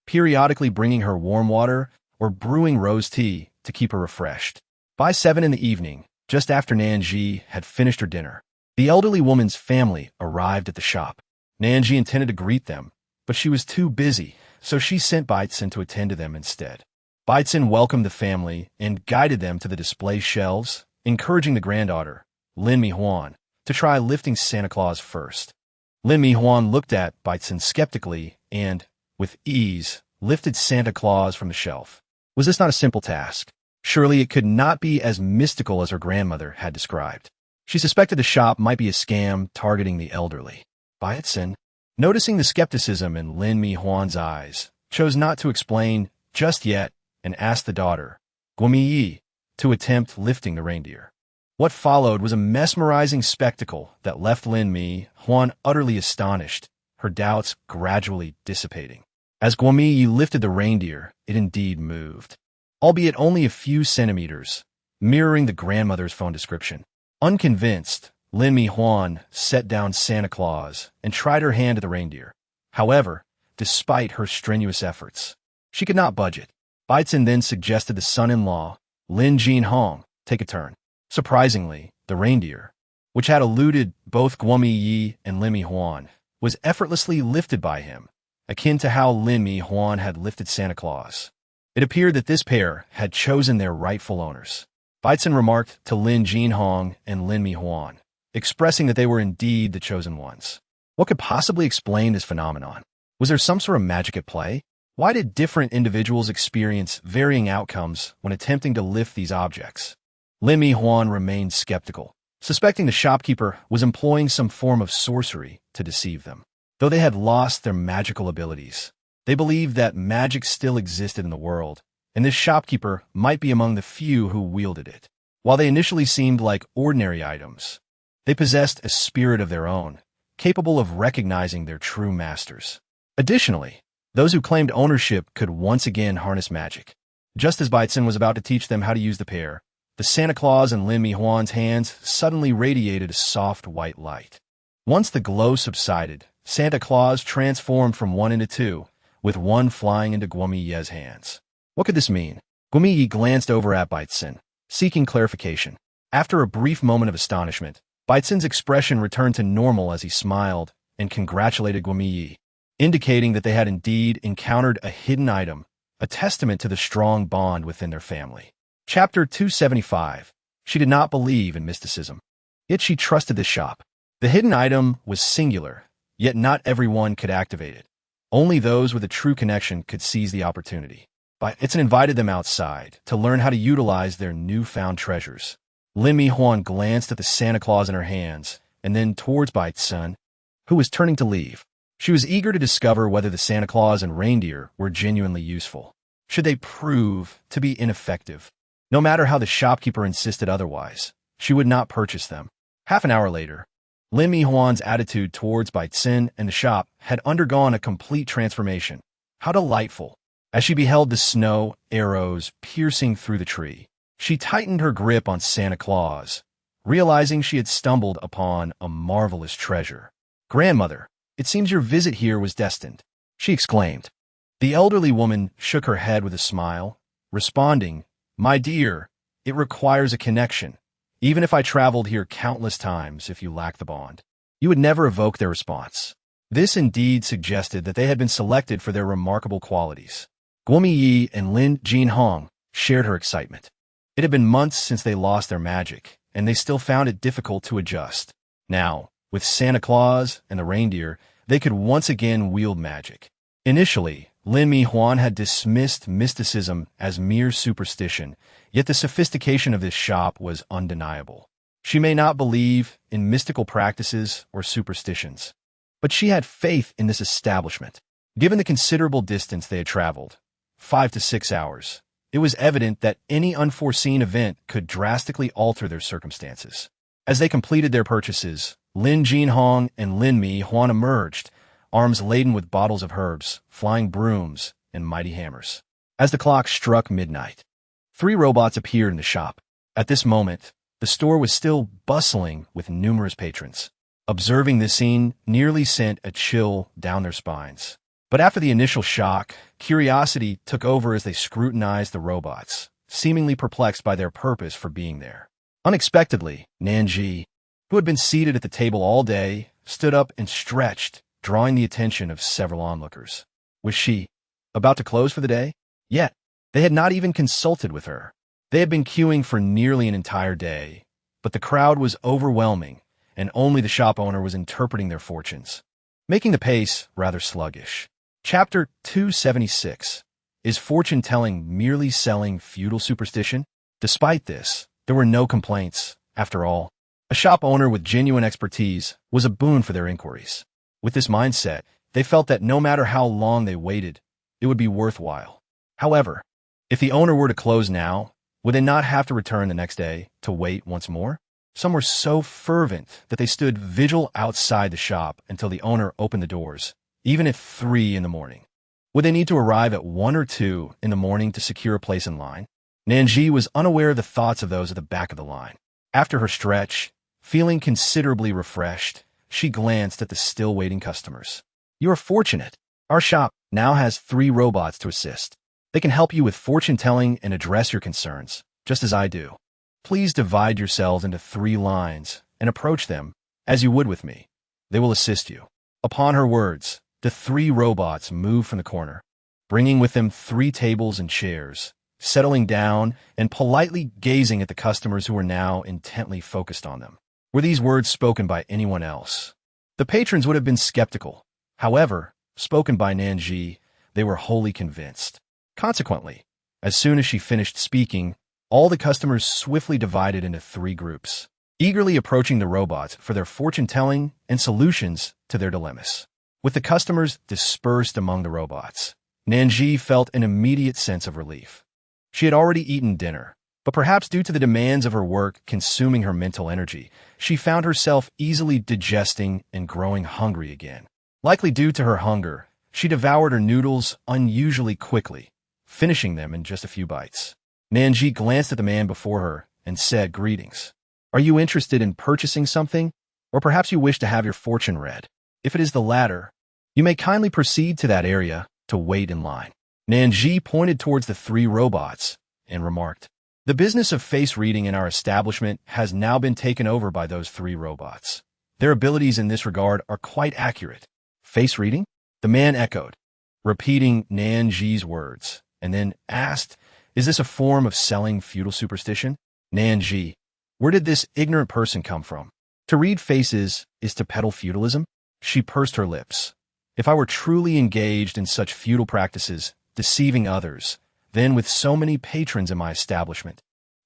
periodically bringing her warm water or brewing rose tea to keep her refreshed. By 7 in the evening, just after Nan Zhi had finished her dinner, the elderly woman's family arrived at the shop. Nan Zhi intended to greet them, but she was too busy, so she sent Beitzen to attend to them instead. Beitzen welcomed the family and guided them to the display shelves, encouraging the granddaughter, Lin Mi-Huan, to try lifting Santa Claus first. Lin Mi-Huan looked at Beitzen skeptically and, with ease, lifted Santa Claus from the shelf. Was this not a simple task? Surely it could not be as mystical as her grandmother had described. She suspected the shop might be a scam targeting the elderly. Beitzen, noticing the skepticism in Lin Mi-Huan's eyes, chose not to explain just yet and asked the daughter, Guomi, to attempt lifting the reindeer. What followed was a mesmerizing spectacle that left Lin Mi-Huan utterly astonished, her doubts gradually dissipating. As Guomi lifted the reindeer, it indeed moved, albeit only a few centimeters, mirroring the grandmother's phone description. Unconvinced, Lin Mi-Huan set down Santa Claus and tried her hand at the reindeer. However, despite her strenuous efforts, she could not budge it. Beitzen then suggested the son-in-law, Lin Jin-Hong, take a turn. Surprisingly, the reindeer, which had eluded both Guomi and Lin Mi-Huan, was effortlessly lifted by him, akin to how Lin Mi-Huan had lifted Santa Claus. It appeared that this pair had chosen their rightful owners. Beitzen remarked to Lin Jin-Hong and Lin Mi-Huan, expressing that they were indeed the chosen ones. What could possibly explain this phenomenon? Was there some sort of magic at play? Why did different individuals experience varying outcomes when attempting to lift these objects? Lin Mi-Huan remained skeptical, suspecting the shopkeeper was employing some form of sorcery to deceive them. Though they had lost their magical abilities, they believed that magic still existed in the world, and this shopkeeper might be among the few who wielded it. While they initially seemed like ordinary items, they possessed a spirit of their own, capable of recognizing their true masters. Additionally, those who claimed ownership could once again harness magic. Just as Beitzen was about to teach them how to use the pair, the Santa Claus in Lin Mi-Huan's hands suddenly radiated a soft white light. Once the glow subsided, Santa Claus transformed from one into two, with one flying into Guomi-Ye's hands. What could this mean? Guomi-Ye glanced over at Beitzen, seeking clarification. After a brief moment of astonishment, Beitzen's expression returned to normal as he smiled and congratulated Guomi-Ye, indicating that they had indeed encountered a hidden item, a testament to the strong bond within their family. Chapter 275. She did not believe in mysticism, yet she trusted the shop. The hidden item was singular, yet not everyone could activate it. Only those with a true connection could seize the opportunity. Beitzen invited them outside to learn how to utilize their newfound treasures. Lin Mi-Huan glanced at the Santa Claus in her hands and then towards Beitzen, who was turning to leave. She was eager to discover whether the Santa Claus and reindeer were genuinely useful. Should they prove to be ineffective? No matter how the shopkeeper insisted otherwise, she would not purchase them. Half an hour later, Lin Mi Huan's attitude towards Bai Xin and the shop had undergone a complete transformation. How delightful! As she beheld the snow arrows piercing through the tree, she tightened her grip on Santa Claus, realizing she had stumbled upon a marvelous treasure. "Grandmother, it seems your visit here was destined," she exclaimed. The elderly woman shook her head with a smile, responding, "My dear, it requires a connection. Even if I traveled here countless times, if you lack the bond, you would never evoke their response." This indeed suggested that they had been selected for their remarkable qualities. Guo Miyi and Lin Jinhong shared her excitement. It had been months since they lost their magic, and they still found it difficult to adjust. Now, with Santa Claus and the reindeer, they could once again wield magic. Initially, Lin Mi Huan had dismissed mysticism as mere superstition, yet the sophistication of this shop was undeniable. She may not believe in mystical practices or superstitions, but she had faith in this establishment. Given the considerable distance they had traveled, 5 to 6 hours, it was evident that any unforeseen event could drastically alter their circumstances. As they completed their purchases, Lin Jinhong and Lin Mi Huan emerged, arms laden with bottles of herbs, flying brooms, and mighty hammers. As the clock struck midnight, 3 robots appeared in the shop. At this moment, the store was still bustling with numerous patrons. Observing this scene nearly sent a chill down their spines. But after the initial shock, curiosity took over as they scrutinized the robots, seemingly perplexed by their purpose for being there. Unexpectedly, Nan Zhi, who had been seated at the table all day, stood up and stretched, drawing the attention of several onlookers. Was she about to close for the day? Yet, they had not even consulted with her. They had been queuing for nearly an entire day, but the crowd was overwhelming, and only the shop owner was interpreting their fortunes, making the pace rather sluggish. Chapter 276. Is fortune-telling merely selling feudal superstition? Despite this, there were no complaints. After all, a shop owner with genuine expertise was a boon for their inquiries. With this mindset, they felt that no matter how long they waited, it would be worthwhile. However, if the owner were to close now, would they not have to return the next day to wait once more? Some were so fervent that they stood vigil outside the shop until the owner opened the doors, even at 3 in the morning. Would they need to arrive at 1 or 2 in the morning to secure a place in line? Nan Zhi was unaware of the thoughts of those at the back of the line. After her stretch, feeling considerably refreshed, she glanced at the still waiting customers. "You are fortunate. Our shop now has 3 robots to assist. They can help you with fortune-telling and address your concerns, just as I do. Please divide yourselves into 3 lines and approach them as you would with me. They will assist you." Upon her words, the 3 robots moved from the corner, bringing with them 3 tables and chairs, settling down and politely gazing at the customers who were now intently focused on them. Were these words spoken by anyone else? The patrons would have been skeptical. However, spoken by Nan Zhi, they were wholly convinced. Consequently, as soon as she finished speaking, all the customers swiftly divided into 3 groups, eagerly approaching the robots for their fortune-telling and solutions to their dilemmas. With the customers dispersed among the robots, Nan Zhi felt an immediate sense of relief. She had already eaten dinner, but perhaps due to the demands of her work consuming her mental energy, she found herself easily digesting and growing hungry again. Likely due to her hunger, she devoured her noodles unusually quickly, finishing them in just a few bites. Nan Zhi glanced at the man before her and said, "Greetings. Are you interested in purchasing something? Or perhaps you wish to have your fortune read? If it is the latter, you may kindly proceed to that area to wait in line." Nan Zhi pointed towards the 3 robots and remarked, "The business of face reading in our establishment has now been taken over by those 3 robots. Their abilities in this regard are quite accurate." "Face reading?" the man echoed, repeating Nan Zhi's words, and then asked, "Is this a form of selling feudal superstition?" Nan Zhi, where did this ignorant person come from? To read faces is to peddle feudalism? She pursed her lips. If I were truly engaged in such feudal practices, deceiving others, then with so many patrons in my establishment,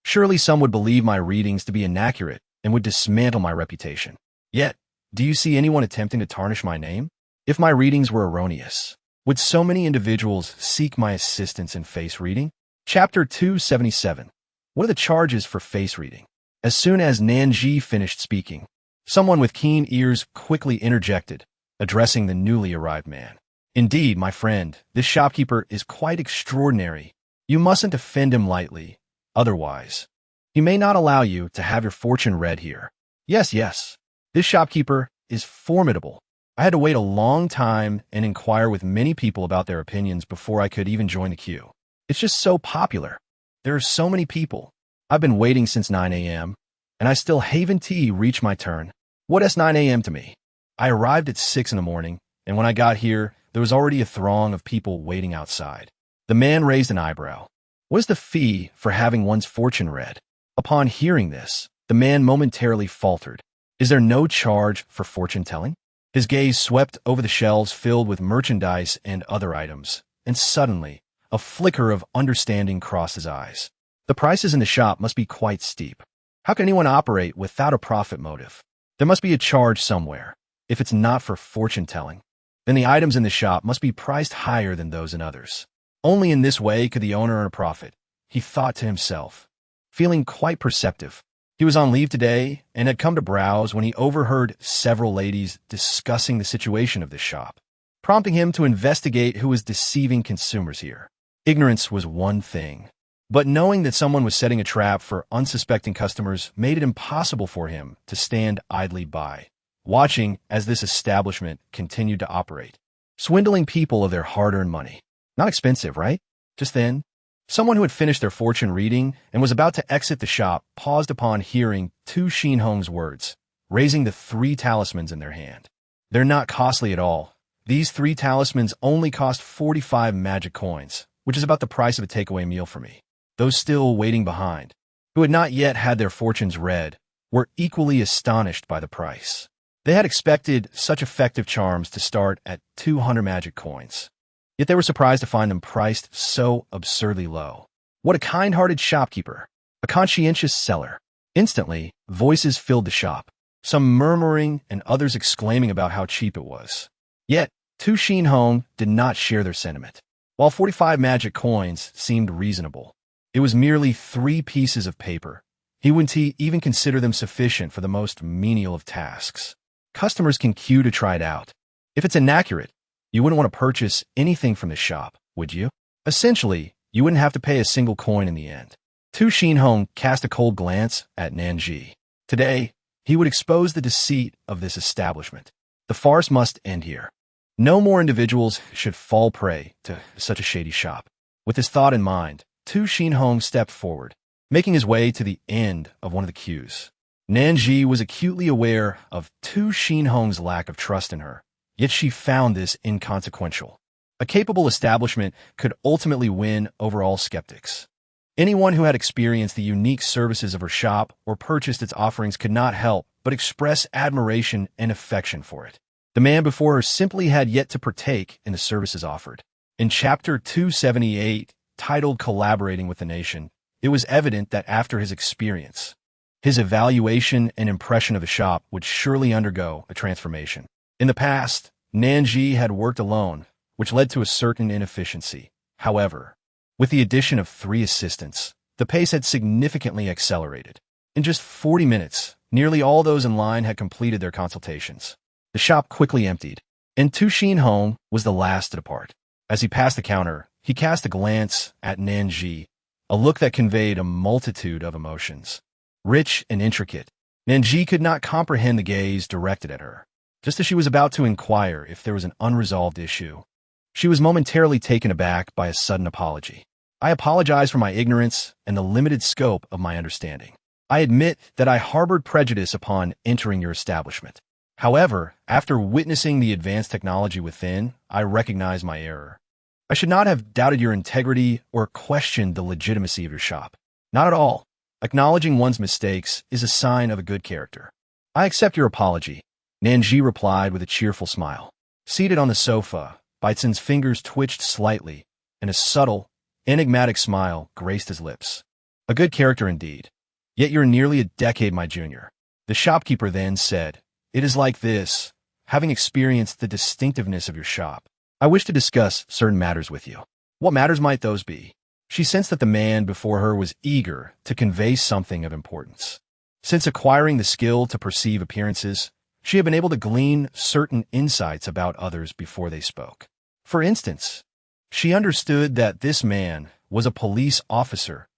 surely some would believe my readings to be inaccurate and would dismantle my reputation. Yet, do you see anyone attempting to tarnish my name? If my readings were erroneous, would so many individuals seek my assistance in face reading? Chapter 277. What are the charges for face reading? As soon as Nan Zhi finished speaking, someone with keen ears quickly interjected, addressing the newly arrived man. Indeed, my friend, this shopkeeper is quite extraordinary. You mustn't offend him lightly, otherwise he may not allow you to have your fortune read here. Yes, yes, this shopkeeper is formidable. I had to wait a long time and inquire with many people about their opinions before I could even join the queue. It's just so popular. There are so many people. I've been waiting since 9 a.m., and I still haven't reached my turn. What is 9 a.m. to me? I arrived at 6 in the morning, and when I got here, there was already a throng of people waiting outside. The man raised an eyebrow. What is the fee for having one's fortune read? Upon hearing this, the man momentarily faltered. Is there no charge for fortune-telling? His gaze swept over the shelves filled with merchandise and other items, and suddenly, a flicker of understanding crossed his eyes. The prices in the shop must be quite steep. How can anyone operate without a profit motive? There must be a charge somewhere. If it's not for fortune-telling, then the items in the shop must be priced higher than those in others. Only in this way could the owner earn a profit, he thought to himself. Feeling quite perceptive, he was on leave today and had come to browse when he overheard several ladies discussing the situation of this shop, prompting him to investigate who was deceiving consumers here. Ignorance was one thing, but knowing that someone was setting a trap for unsuspecting customers made it impossible for him to stand idly by, watching as this establishment continued to operate, swindling people of their hard-earned money. Not expensive, right? Just then, someone who had finished their fortune reading and was about to exit the shop paused upon hearing Tu Xinhong's words, raising the 3 talismans in their hand. They're not costly at all. These 3 talismans only cost 45 magic coins, which is about the price of a takeaway meal for me. Those still waiting behind, who had not yet had their fortunes read, were equally astonished by the price. They had expected such effective charms to start at 200 magic coins. Yet they were surprised to find them priced so absurdly low. What a kind-hearted shopkeeper, a conscientious seller. Instantly, voices filled the shop, some murmuring and others exclaiming about how cheap it was. Yet, Tu Xinhong did not share their sentiment. While 45 magic coins seemed reasonable, it was merely 3 pieces of paper. He wouldn't even consider them sufficient for the most menial of tasks. Customers can queue to try it out. If it's inaccurate, you wouldn't want to purchase anything from the shop, would you? Essentially, you wouldn't have to pay a single coin in the end. Tu Xinhong cast a cold glance at Nan Zhi. Today, he would expose the deceit of this establishment. The farce must end here. No more individuals should fall prey to such a shady shop. With this thought in mind, Tu Xinhong stepped forward, making his way to the end of one of the queues. Nan Zhi was acutely aware of Tu Xinhong's lack of trust in her. Yet she found this inconsequential. A capable establishment could ultimately win over all skeptics. Anyone who had experienced the unique services of her shop or purchased its offerings could not help but express admiration and affection for it. The man before her simply had yet to partake in the services offered. In Chapter 278, titled Collaborating with the Nation, it was evident that after his experience, his evaluation and impression of the shop would surely undergo a transformation. In the past, Nan Zhi had worked alone, which led to a certain inefficiency. However, with the addition of 3 assistants, the pace had significantly accelerated. In just 40 minutes, nearly all those in line had completed their consultations. The shop quickly emptied, and Tu Xinhong was the last to depart. As he passed the counter, he cast a glance at Nan Zhi, a look that conveyed a multitude of emotions. Rich and intricate, Nan Zhi could not comprehend the gaze directed at her. Just as she was about to inquire if there was an unresolved issue, she was momentarily taken aback by a sudden apology. I apologize for my ignorance and the limited scope of my understanding. I admit that I harbored prejudice upon entering your establishment. However, after witnessing the advanced technology within, I recognize my error. I should not have doubted your integrity or questioned the legitimacy of your shop. Not at all. Acknowledging one's mistakes is a sign of a good character. I accept your apology, Nan Zhi replied with a cheerful smile. Seated on the sofa, Baitzen's fingers twitched slightly, and a subtle, enigmatic smile graced his lips. A good character indeed. Yet you're nearly a decade my junior. The shopkeeper then said, It is like this. having experienced the distinctiveness of your shop, I wish to discuss certain matters with you. What matters might those be? She sensed that the man before her was eager to convey something of importance. Since acquiring the skill to perceive appearances, she had been able to glean certain insights about others before they spoke. For instance, she understood that this man was a police officer,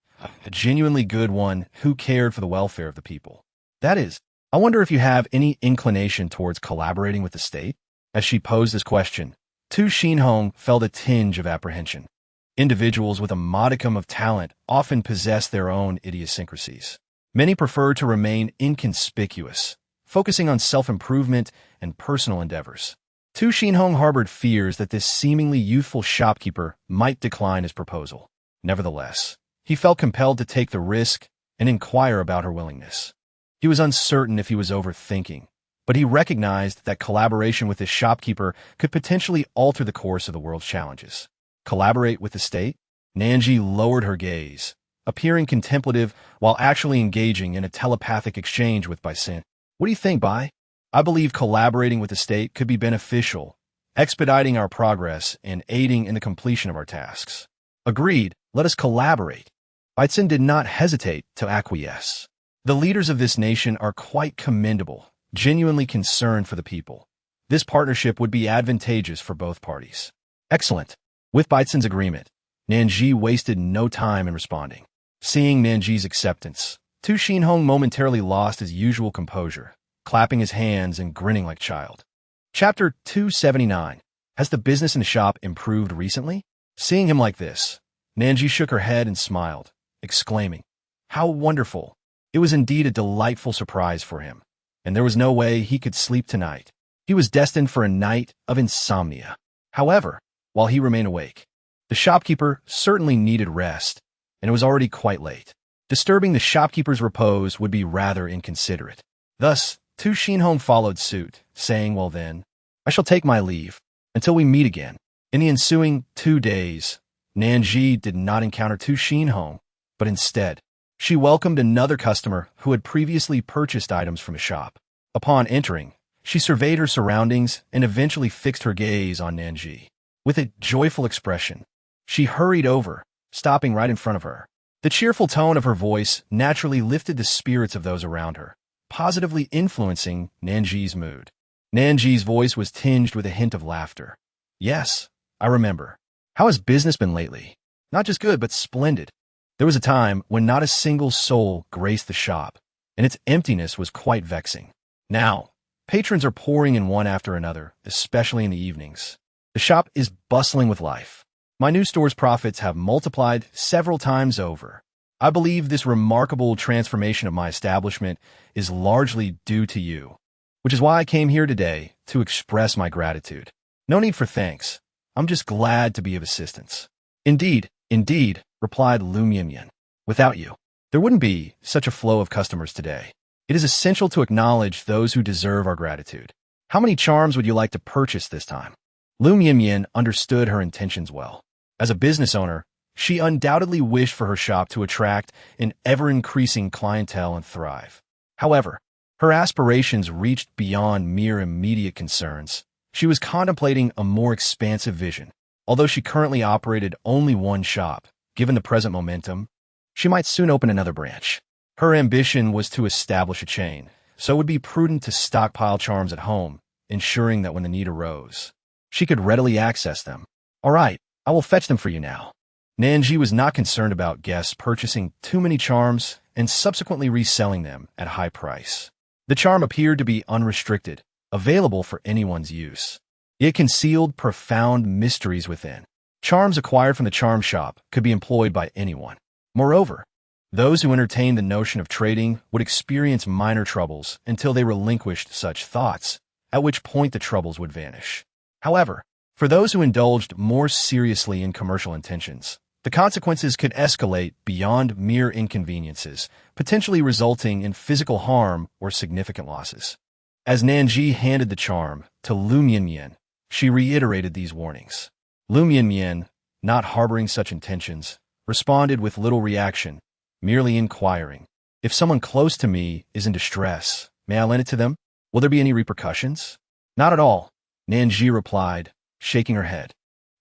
a genuinely good one who cared for the welfare of the people. That is, I wonder if you have any inclination towards collaborating with the state? As she posed this question, Tu Xinhong felt a tinge of apprehension. Individuals with a modicum of talent often possess their own idiosyncrasies. Many prefer to remain inconspicuous, focusing on self-improvement and personal endeavors. Tu Xinhong harbored fears that this seemingly youthful shopkeeper might decline his proposal. Nevertheless, he felt compelled to take the risk and inquire about her willingness. He was uncertain if he was overthinking, but he recognized that collaboration with this shopkeeper could potentially alter the course of the world's challenges. Collaborate with the state? Nan Zhi lowered her gaze, appearing contemplative while actually engaging in a telepathic exchange with Baisin. What do you think, Bai? I believe collaborating with the state could be beneficial, expediting our progress and aiding in the completion of our tasks. Agreed, let us collaborate. Baisin did not hesitate to acquiesce. The leaders of this nation are quite commendable, genuinely concerned for the people. This partnership would be advantageous for both parties. Excellent. With Baisin's agreement, Nan Zhi wasted no time in responding. Seeing Nan Zhi's acceptance, Tu Xinhong momentarily lost his usual composure, clapping his hands and grinning like a child. Chapter 279. Has the business in the shop improved recently? Seeing him like this, Nan Zhi shook her head and smiled, exclaiming, "How wonderful!" It was indeed a delightful surprise for him, and there was no way he could sleep tonight. He was destined for a night of insomnia. However, while he remained awake, the shopkeeper certainly needed rest, and it was already quite late. Disturbing the shopkeeper's repose would be rather inconsiderate. Thus, Tu Xinhong followed suit, saying, "Well then, I shall take my leave, until we meet again." In the ensuing 2 days, Nan Zhi did not encounter Tu Xinhong, but instead, she welcomed another customer who had previously purchased items from the shop. Upon entering, she surveyed her surroundings and eventually fixed her gaze on Nan Zhi. With a joyful expression, she hurried over, stopping right in front of her. The cheerful tone of her voice naturally lifted the spirits of those around her, positively influencing Nan Zhi's mood. Nan Zhi's voice was tinged with a hint of laughter. "Yes, I remember. How has business been lately? Not just good, but splendid. There was a time when not a single soul graced the shop, and its emptiness was quite vexing. Now, patrons are pouring in one after another, especially in the evenings. The shop is bustling with life. My new store's profits have multiplied several times over. I believe this remarkable transformation of my establishment is largely due to you, which is why I came here today to express my gratitude. No need for thanks. I'm just glad to be of assistance." Indeed, replied Lu Mianmian. "Without you, there wouldn't be such a flow of customers today. It is essential to acknowledge those who deserve our gratitude. How many charms would you like to purchase this time?" Lu Mianmian understood her intentions well. As a business owner, she undoubtedly wished for her shop to attract an ever-increasing clientele and thrive. However, her aspirations reached beyond mere immediate concerns. She was contemplating a more expansive vision. Although she currently operated only one shop, given the present momentum, she might soon open another branch. Her ambition was to establish a chain, so it would be prudent to stockpile charms at home, ensuring that when the need arose, she could readily access them. "All right, I will fetch them for you now." Nan Zhi was not concerned about guests purchasing too many charms and subsequently reselling them at a high price. The charm appeared to be unrestricted, available for anyone's use. It concealed profound mysteries within. Charms acquired from the charm shop could be employed by anyone. Moreover, those who entertained the notion of trading would experience minor troubles until they relinquished such thoughts, at which point the troubles would vanish. However, for those who indulged more seriously in commercial intentions, the consequences could escalate beyond mere inconveniences, potentially resulting in physical harm or significant losses. As Nan Zhi handed the charm to Lu Mianmian, she reiterated these warnings. Lu Mianmian, not harboring such intentions, responded with little reaction, merely inquiring, "If someone close to me is in distress, may I lend it to them? Will there be any repercussions?" Not at all, Nan Zhi replied, shaking her head.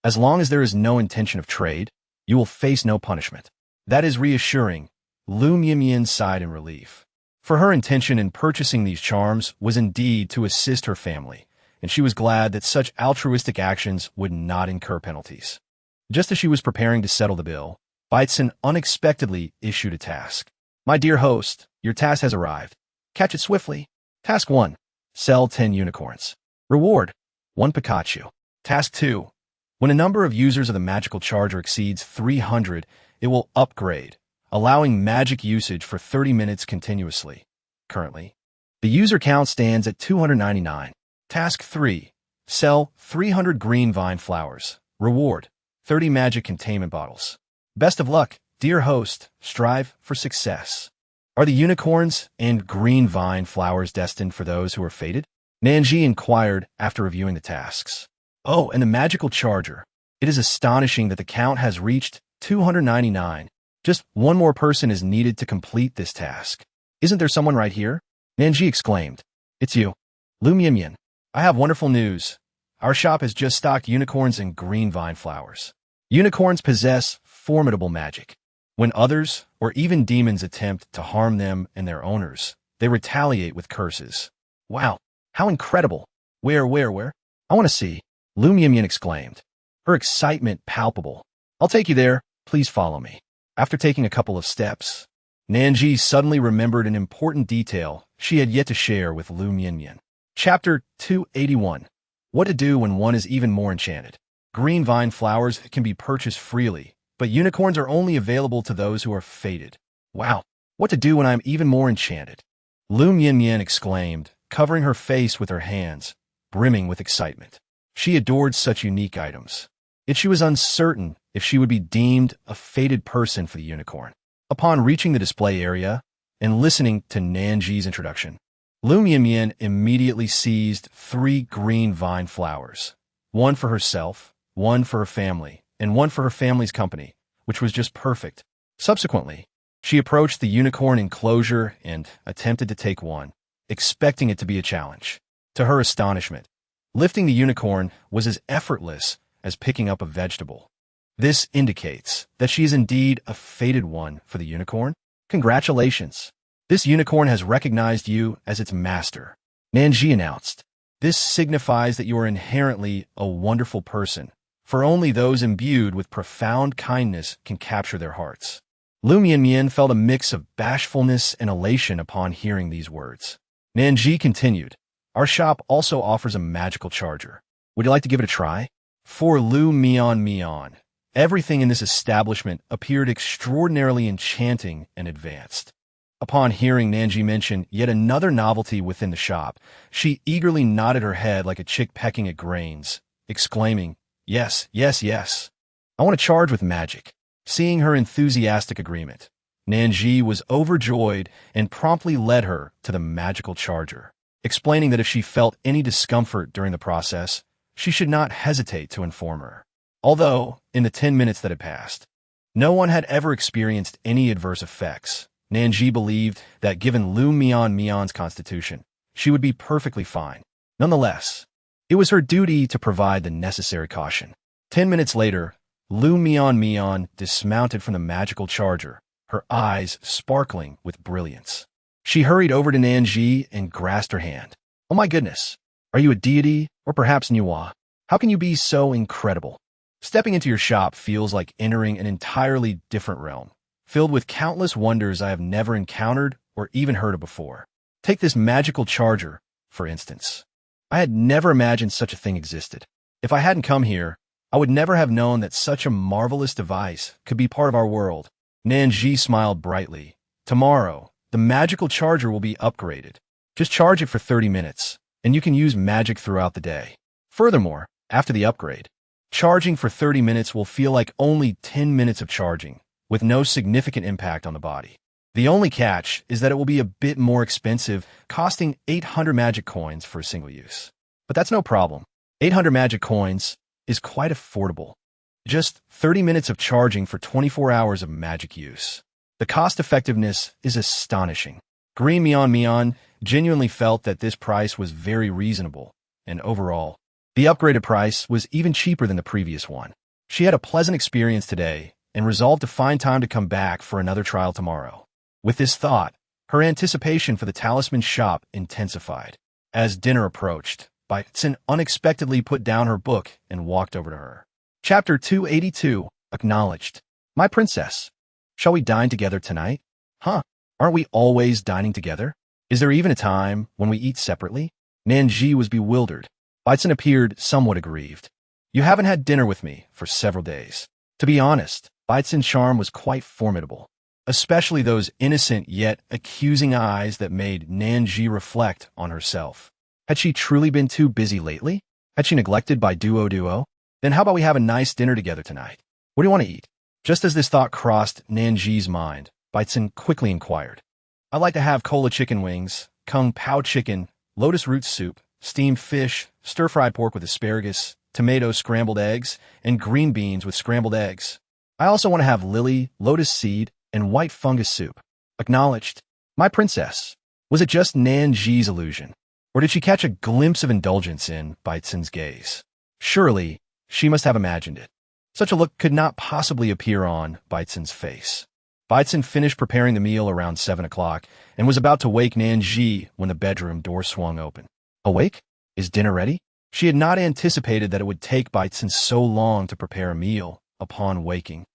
As long as there is no intention of trade, you will face no punishment. That is reassuring, Lu Mianmian sighed in relief. For her intention in purchasing these charms was indeed to assist her family, and she was glad that such altruistic actions would not incur penalties. Just as she was preparing to settle the bill, Baitzen unexpectedly issued a task. My dear host, your task has arrived. Catch it swiftly. Task 1. Sell 10 unicorns. Reward: 1 Pikachu. Task 2. When a number of users of the magical charger exceeds 300, it will upgrade, allowing magic usage for 30 minutes continuously. Currently, the user count stands at 299. Task 3. Sell 300 green vine flowers. Reward: 30 magic containment bottles. Best of luck, dear host. Strive for success. Are the unicorns and green vine flowers destined for those who are fated? Nan Zhi inquired after reviewing the tasks. Oh, and the magical charger. It is astonishing that the count has reached 299. Just one more person is needed to complete this task. Isn't there someone right here? Nan Zhi exclaimed. It's you, Lu Mianmian. I have wonderful news. Our shop has just stocked unicorns and green vine flowers. Unicorns possess formidable magic. When others, or even demons, attempt to harm them and their owners, they retaliate with curses. Wow, how incredible! Where? I want to see, Lu Mianmian exclaimed, her excitement palpable. I'll take you there, please follow me. After taking a couple of steps, Nan Zhi suddenly remembered an important detail she had yet to share with Lu Mianmian. Chapter 281. What to do when one is even more enchanted. Green vine flowers can be purchased freely, but unicorns are only available to those who are fated. Wow, what to do when I'm even more enchanted? Lu Mianmian exclaimed, covering her face with her hands, brimming with excitement. She adored such unique items. Yet she was uncertain if she would be deemed a fated person for the unicorn. Upon reaching the display area and listening to Nan Zhi's introduction, Lu Mianmian immediately seized 3 green vine flowers, 1 for herself, 1 for her family, and 1 for her family's company, which was just perfect. Subsequently, she approached the unicorn enclosure and attempted to take one, expecting it to be a challenge. To her astonishment, lifting the unicorn was as effortless as picking up a vegetable. This indicates that she is indeed a fated one for the unicorn. Congratulations! This unicorn has recognized you as its master, Nan Zhi announced. This signifies that you are inherently a wonderful person, for only those imbued with profound kindness can capture their hearts. Lu Mianmian felt a mix of bashfulness and elation upon hearing these words. Nan Zhi continued, our shop also offers a magical charger. Would you like to give it a try? For Lu Mianmian, everything in this establishment appeared extraordinarily enchanting and advanced. Upon hearing Nan Zhi mention yet another novelty within the shop, she eagerly nodded her head like a chick pecking at grains, exclaiming, Yes. I want to charge with magic. Seeing her enthusiastic agreement, Nan Zhi was overjoyed and promptly led her to the magical charger, explaining that if she felt any discomfort during the process, she should not hesitate to inform her. Although, in the 10 minutes that had passed, no one had ever experienced any adverse effects, Nan Zhi believed that given Lu Mianmian's constitution, she would be perfectly fine. Nonetheless, it was her duty to provide the necessary caution. 10 minutes later, Lu Mianmian dismounted from the magical charger, her eyes sparkling with brilliance. She hurried over to Nan Zhi and grasped her hand. Oh my goodness, are you a deity or perhaps Niwa? How can you be so incredible? Stepping into your shop feels like entering an entirely different realm, filled with countless wonders I have never encountered or even heard of before. Take this magical charger, for instance. I had never imagined such a thing existed. If I hadn't come here, I would never have known that such a marvelous device could be part of our world. Nan Zhi smiled brightly. Tomorrow, the magical charger will be upgraded. Just charge it for 30 minutes, and you can use magic throughout the day. Furthermore, after the upgrade, charging for 30 minutes will feel like only 10 minutes of charging, with no significant impact on the body. The only catch is that it will be a bit more expensive, costing 800 magic coins for a single use. But that's no problem. 800 magic coins is quite affordable. Just 30 minutes of charging for 24 hours of magic use. The cost-effectiveness is astonishing. Green Mianmian genuinely felt that this price was very reasonable, and overall, the upgraded price was even cheaper than the previous one. She had a pleasant experience today and resolved to find time to come back for another trial tomorrow. With this thought, her anticipation for the talisman shop intensified. As dinner approached, Baitsun unexpectedly put down her book and walked over to her. Chapter 282, Acknowledged. My princess, shall we dine together tonight? Huh? Aren't we always dining together? Is there even a time when we eat separately? Nan Zhi was bewildered. Baitsun appeared somewhat aggrieved. You haven't had dinner with me for several days. To be honest, Baitsun's charm was quite formidable, especially those innocent yet accusing eyes that made Nan Zhi reflect on herself. Had she truly been too busy lately? Had she neglected by duo? Then how about we have a nice dinner together tonight? What do you want to eat? Just as this thought crossed Nan Zhi's mind, Baitsun quickly inquired. I'd like to have cola chicken wings, kung pao chicken, lotus root soup, steamed fish, stir-fried pork with asparagus, tomato scrambled eggs, and green beans with scrambled eggs. I also want to have lily, lotus seed, and white fungus soup. Acknowledged. My princess. Was it just Nan Zhi's illusion? Or did she catch a glimpse of indulgence in Baitsun's gaze? Surely, she must have imagined it. Such a look could not possibly appear on Baitsun's face. Baitsun finished preparing the meal around 7 o'clock and was about to wake Nan Zhi when the bedroom door swung open. Awake? Is dinner ready? She had not anticipated that it would take Baitsun so long to prepare a meal upon waking.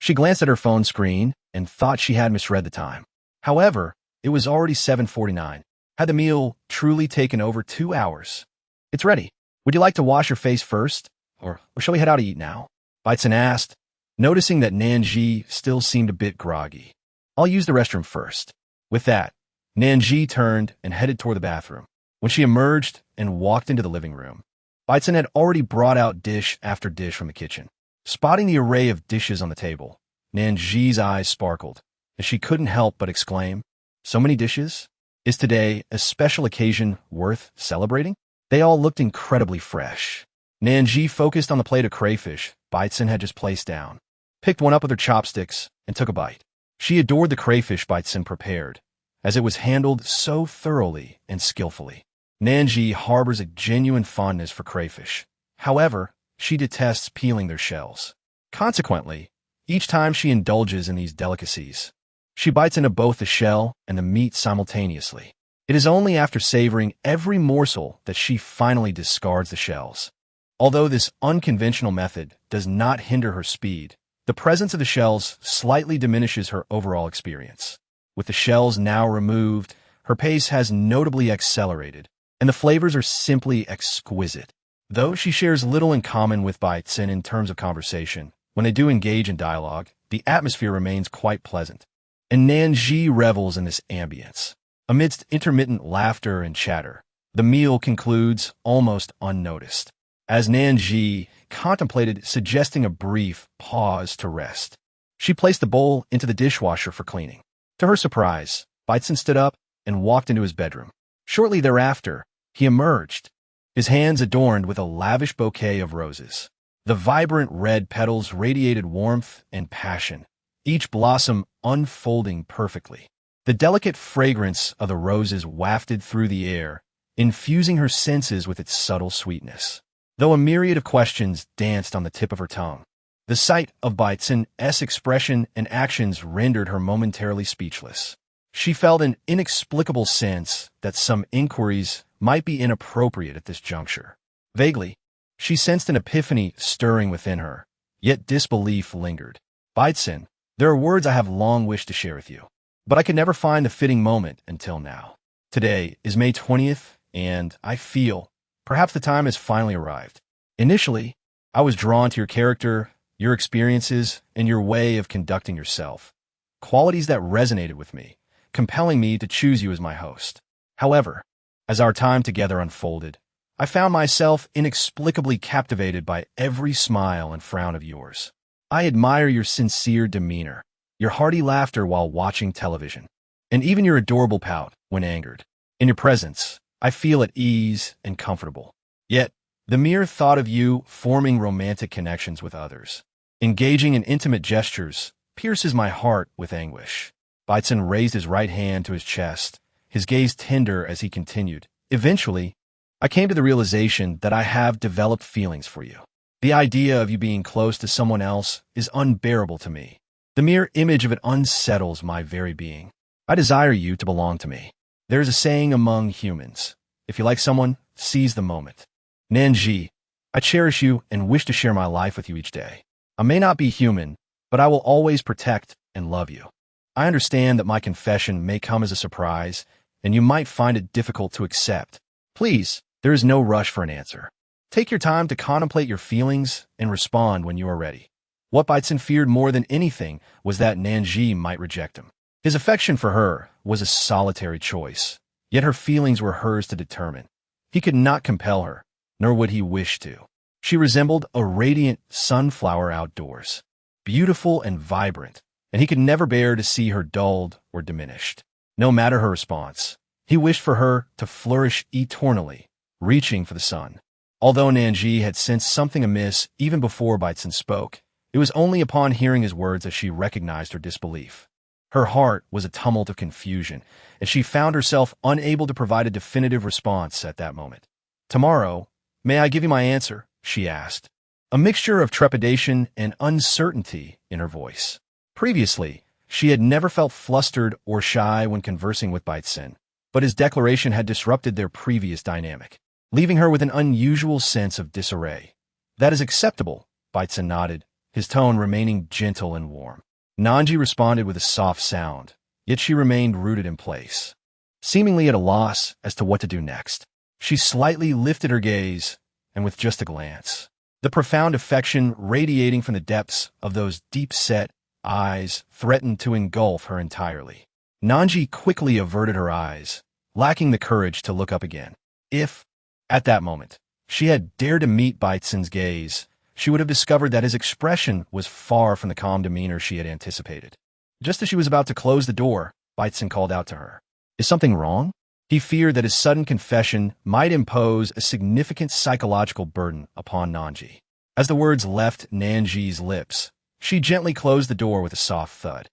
She glanced at her phone screen and thought she had misread the time. However, it was already 7:49. Had the meal truly taken over 2 hours? It's ready. Would you like to wash your face first? Or shall we head out to eat now? Baitsun asked, noticing that Nan Zhi still seemed a bit groggy. I'll use the restroom first. With that, Nan Zhi turned and headed toward the bathroom. When she emerged and walked into the living room, Baitsun had already brought out dish after dish from the kitchen. Spotting the array of dishes on the table, Nan Zhi's eyes sparkled, and she couldn't help but exclaim, so many dishes? Is today a special occasion worth celebrating? They all looked incredibly fresh. Nan Zhi focused on the plate of crayfish Baitsun had just placed down, picked one up with her chopsticks, and took a bite. She adored the crayfish Baitsun prepared, as it was handled so thoroughly and skillfully. Nan Zhi harbors a genuine fondness for crayfish. However, she detests peeling their shells. Consequently, each time she indulges in these delicacies, she bites into both the shell and the meat simultaneously. It is only after savoring every morsel that she finally discards the shells. Although this unconventional method does not hinder her speed, the presence of the shells slightly diminishes her overall experience. With the shells now removed, her pace has notably accelerated, and the flavors are simply exquisite. Though she shares little in common with Baitsun in terms of conversation, when they do engage in dialogue, the atmosphere remains quite pleasant. And Nan Zhi revels in this ambience. Amidst intermittent laughter and chatter, the meal concludes almost unnoticed, as Nan Zhi contemplated suggesting a brief pause to rest. She placed the bowl into the dishwasher for cleaning. To her surprise, Baitsun stood up and walked into his bedroom. Shortly thereafter, he emerged, his hands adorned with a lavish bouquet of roses. The vibrant red petals radiated warmth and passion, each blossom unfolding perfectly. The delicate fragrance of the roses wafted through the air, infusing her senses with its subtle sweetness. Though a myriad of questions danced on the tip of her tongue, the sight of Baitsun's expression and actions rendered her momentarily speechless. She felt an inexplicable sense that some inquiries might be inappropriate at this juncture. Vaguely, she sensed an epiphany stirring within her, yet disbelief lingered. Baitsun, there are words I have long wished to share with you, but I could never find the fitting moment until now. Today is May 20th, and I feel perhaps the time has finally arrived. Initially, I was drawn to your character, your experiences, and your way of conducting yourself, qualities that resonated with me, compelling me to choose you as my host. However, as our time together unfolded, I found myself inexplicably captivated by every smile and frown of yours. I admire your sincere demeanor, your hearty laughter while watching television, and even your adorable pout when angered. In your presence, I feel at ease and comfortable. Yet, the mere thought of you forming romantic connections with others, engaging in intimate gestures, pierces my heart with anguish. Baitsun raised his right hand to his chest, his gaze tender as he continued. Eventually, I came to the realization that I have developed feelings for you. The idea of you being close to someone else is unbearable to me. The mere image of it unsettles my very being. I desire you to belong to me. There is a saying among humans: if you like someone, seize the moment. Nan Zhi, I cherish you and wish to share my life with you each day. I may not be human, but I will always protect and love you. I understand that my confession may come as a surprise, and you might find it difficult to accept. Please, there is no rush for an answer. Take your time to contemplate your feelings and respond when you are ready. What Baicin feared more than anything was that Nan Zhi might reject him. His affection for her was a solitary choice, yet her feelings were hers to determine. He could not compel her, nor would he wish to. She resembled a radiant sunflower outdoors, beautiful and vibrant, and he could never bear to see her dulled or diminished. No matter her response, he wished for her to flourish eternally, reaching for the sun. Although Nan Zhi had sensed something amiss even before Baicin spoke, it was only upon hearing his words that she recognized her disbelief. Her heart was a tumult of confusion, and she found herself unable to provide a definitive response at that moment. "Tomorrow, may I give you my answer?" she asked, a mixture of trepidation and uncertainty in her voice. Previously, she had never felt flustered or shy when conversing with Baicin, but his declaration had disrupted their previous dynamic, leaving her with an unusual sense of disarray. "That is acceptable," Baicin nodded, his tone remaining gentle and warm. Nan Zhi responded with a soft sound, yet she remained rooted in place, seemingly at a loss as to what to do next. She slightly lifted her gaze, and with just a glance, the profound affection radiating from the depths of those deep-set eyes threatened to engulf her entirely. Nan Zhi quickly averted her eyes, lacking the courage to look up again. If, at that moment, she had dared to meet Baicin's gaze, she would have discovered that his expression was far from the calm demeanor she had anticipated. Just as she was about to close the door, Baicin called out to her. "Is something wrong?" He feared that his sudden confession might impose a significant psychological burden upon Nan Zhi. As the words left Nan Zhi's lips, she gently closed the door with a soft thud.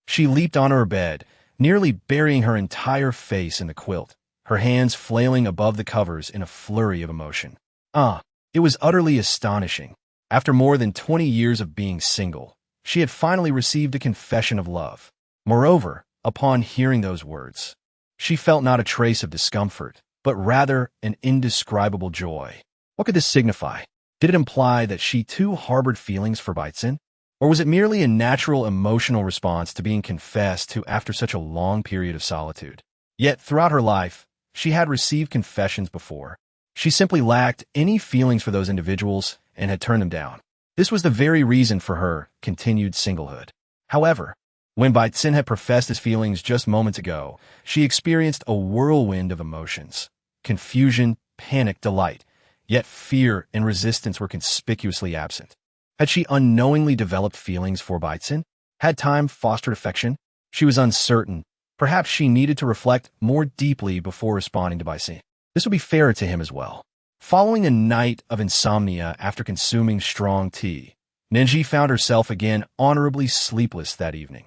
She leaped onto her bed, nearly burying her entire face in the quilt, her hands flailing above the covers in a flurry of emotion. It was utterly astonishing. After more than 20 years of being single, she had finally received a confession of love. Moreover, upon hearing those words, she felt not a trace of discomfort, but rather an indescribable joy. What could this signify? Did it imply that she too harbored feelings for Baicin? Or was it merely a natural emotional response to being confessed to after such a long period of solitude? Yet, throughout her life, she had received confessions before. She simply lacked any feelings for those individuals and had turned them down. This was the very reason for her continued singlehood. However, when Baicin had professed his feelings just moments ago, she experienced a whirlwind of emotions. Confusion, panic, delight. Yet fear and resistance were conspicuously absent. Had she unknowingly developed feelings for Baicin? Had time fostered affection? She was uncertain. Perhaps she needed to reflect more deeply before responding to Baicin. This would be fairer to him as well. Following a night of insomnia after consuming strong tea, Nan Zhi found herself again honorably sleepless that evening.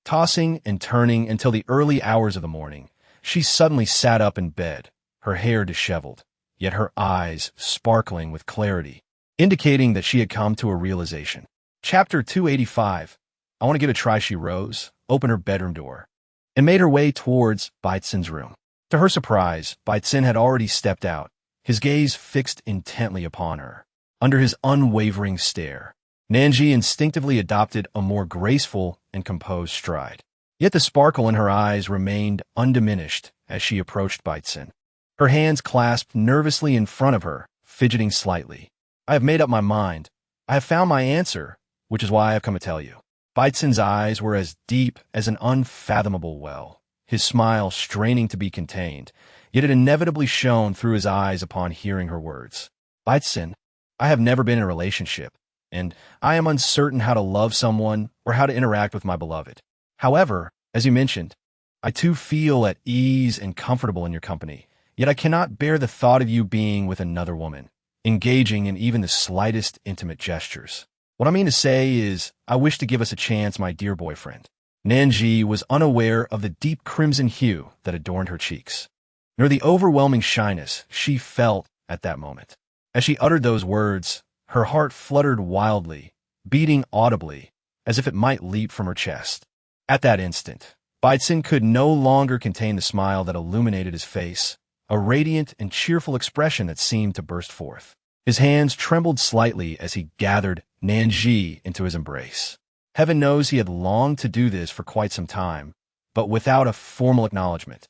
Tossing and turning until the early hours of the morning, she suddenly sat up in bed, her hair disheveled, yet her eyes sparkling with clarity, indicating that she had come to a realization. Chapter 285. I want to give it a try. She rose, opened her bedroom door, and made her way towards Baicin's room. To her surprise, Baicin had already stepped out, his gaze fixed intently upon her. Under his unwavering stare, Nan Zhi instinctively adopted a more graceful and composed stride. Yet the sparkle in her eyes remained undiminished as she approached Baicin. Her hands clasped nervously in front of her, fidgeting slightly. "I have made up my mind. I have found my answer, which is why I have come to tell you." Baicin eyes were as deep as an unfathomable well, his smile straining to be contained, yet it inevitably shone through his eyes upon hearing her words. "Baicin, I have never been in a relationship, and I am uncertain how to love someone or how to interact with my beloved. However, as you mentioned, I too feel at ease and comfortable in your company, yet I cannot bear the thought of you being with another woman, engaging in even the slightest intimate gestures. What I mean to say is, I wish to give us a chance, my dear boyfriend." Nan Zhi was unaware of the deep crimson hue that adorned her cheeks, nor the overwhelming shyness she felt at that moment. As she uttered those words, her heart fluttered wildly, beating audibly, as if it might leap from her chest. At that instant, Beitzen could no longer contain the smile that illuminated his face, a radiant and cheerful expression that seemed to burst forth. His hands trembled slightly as he gathered Nan Zhi into his embrace. Heaven knows he had longed to do this for quite some time, but without a formal acknowledgement.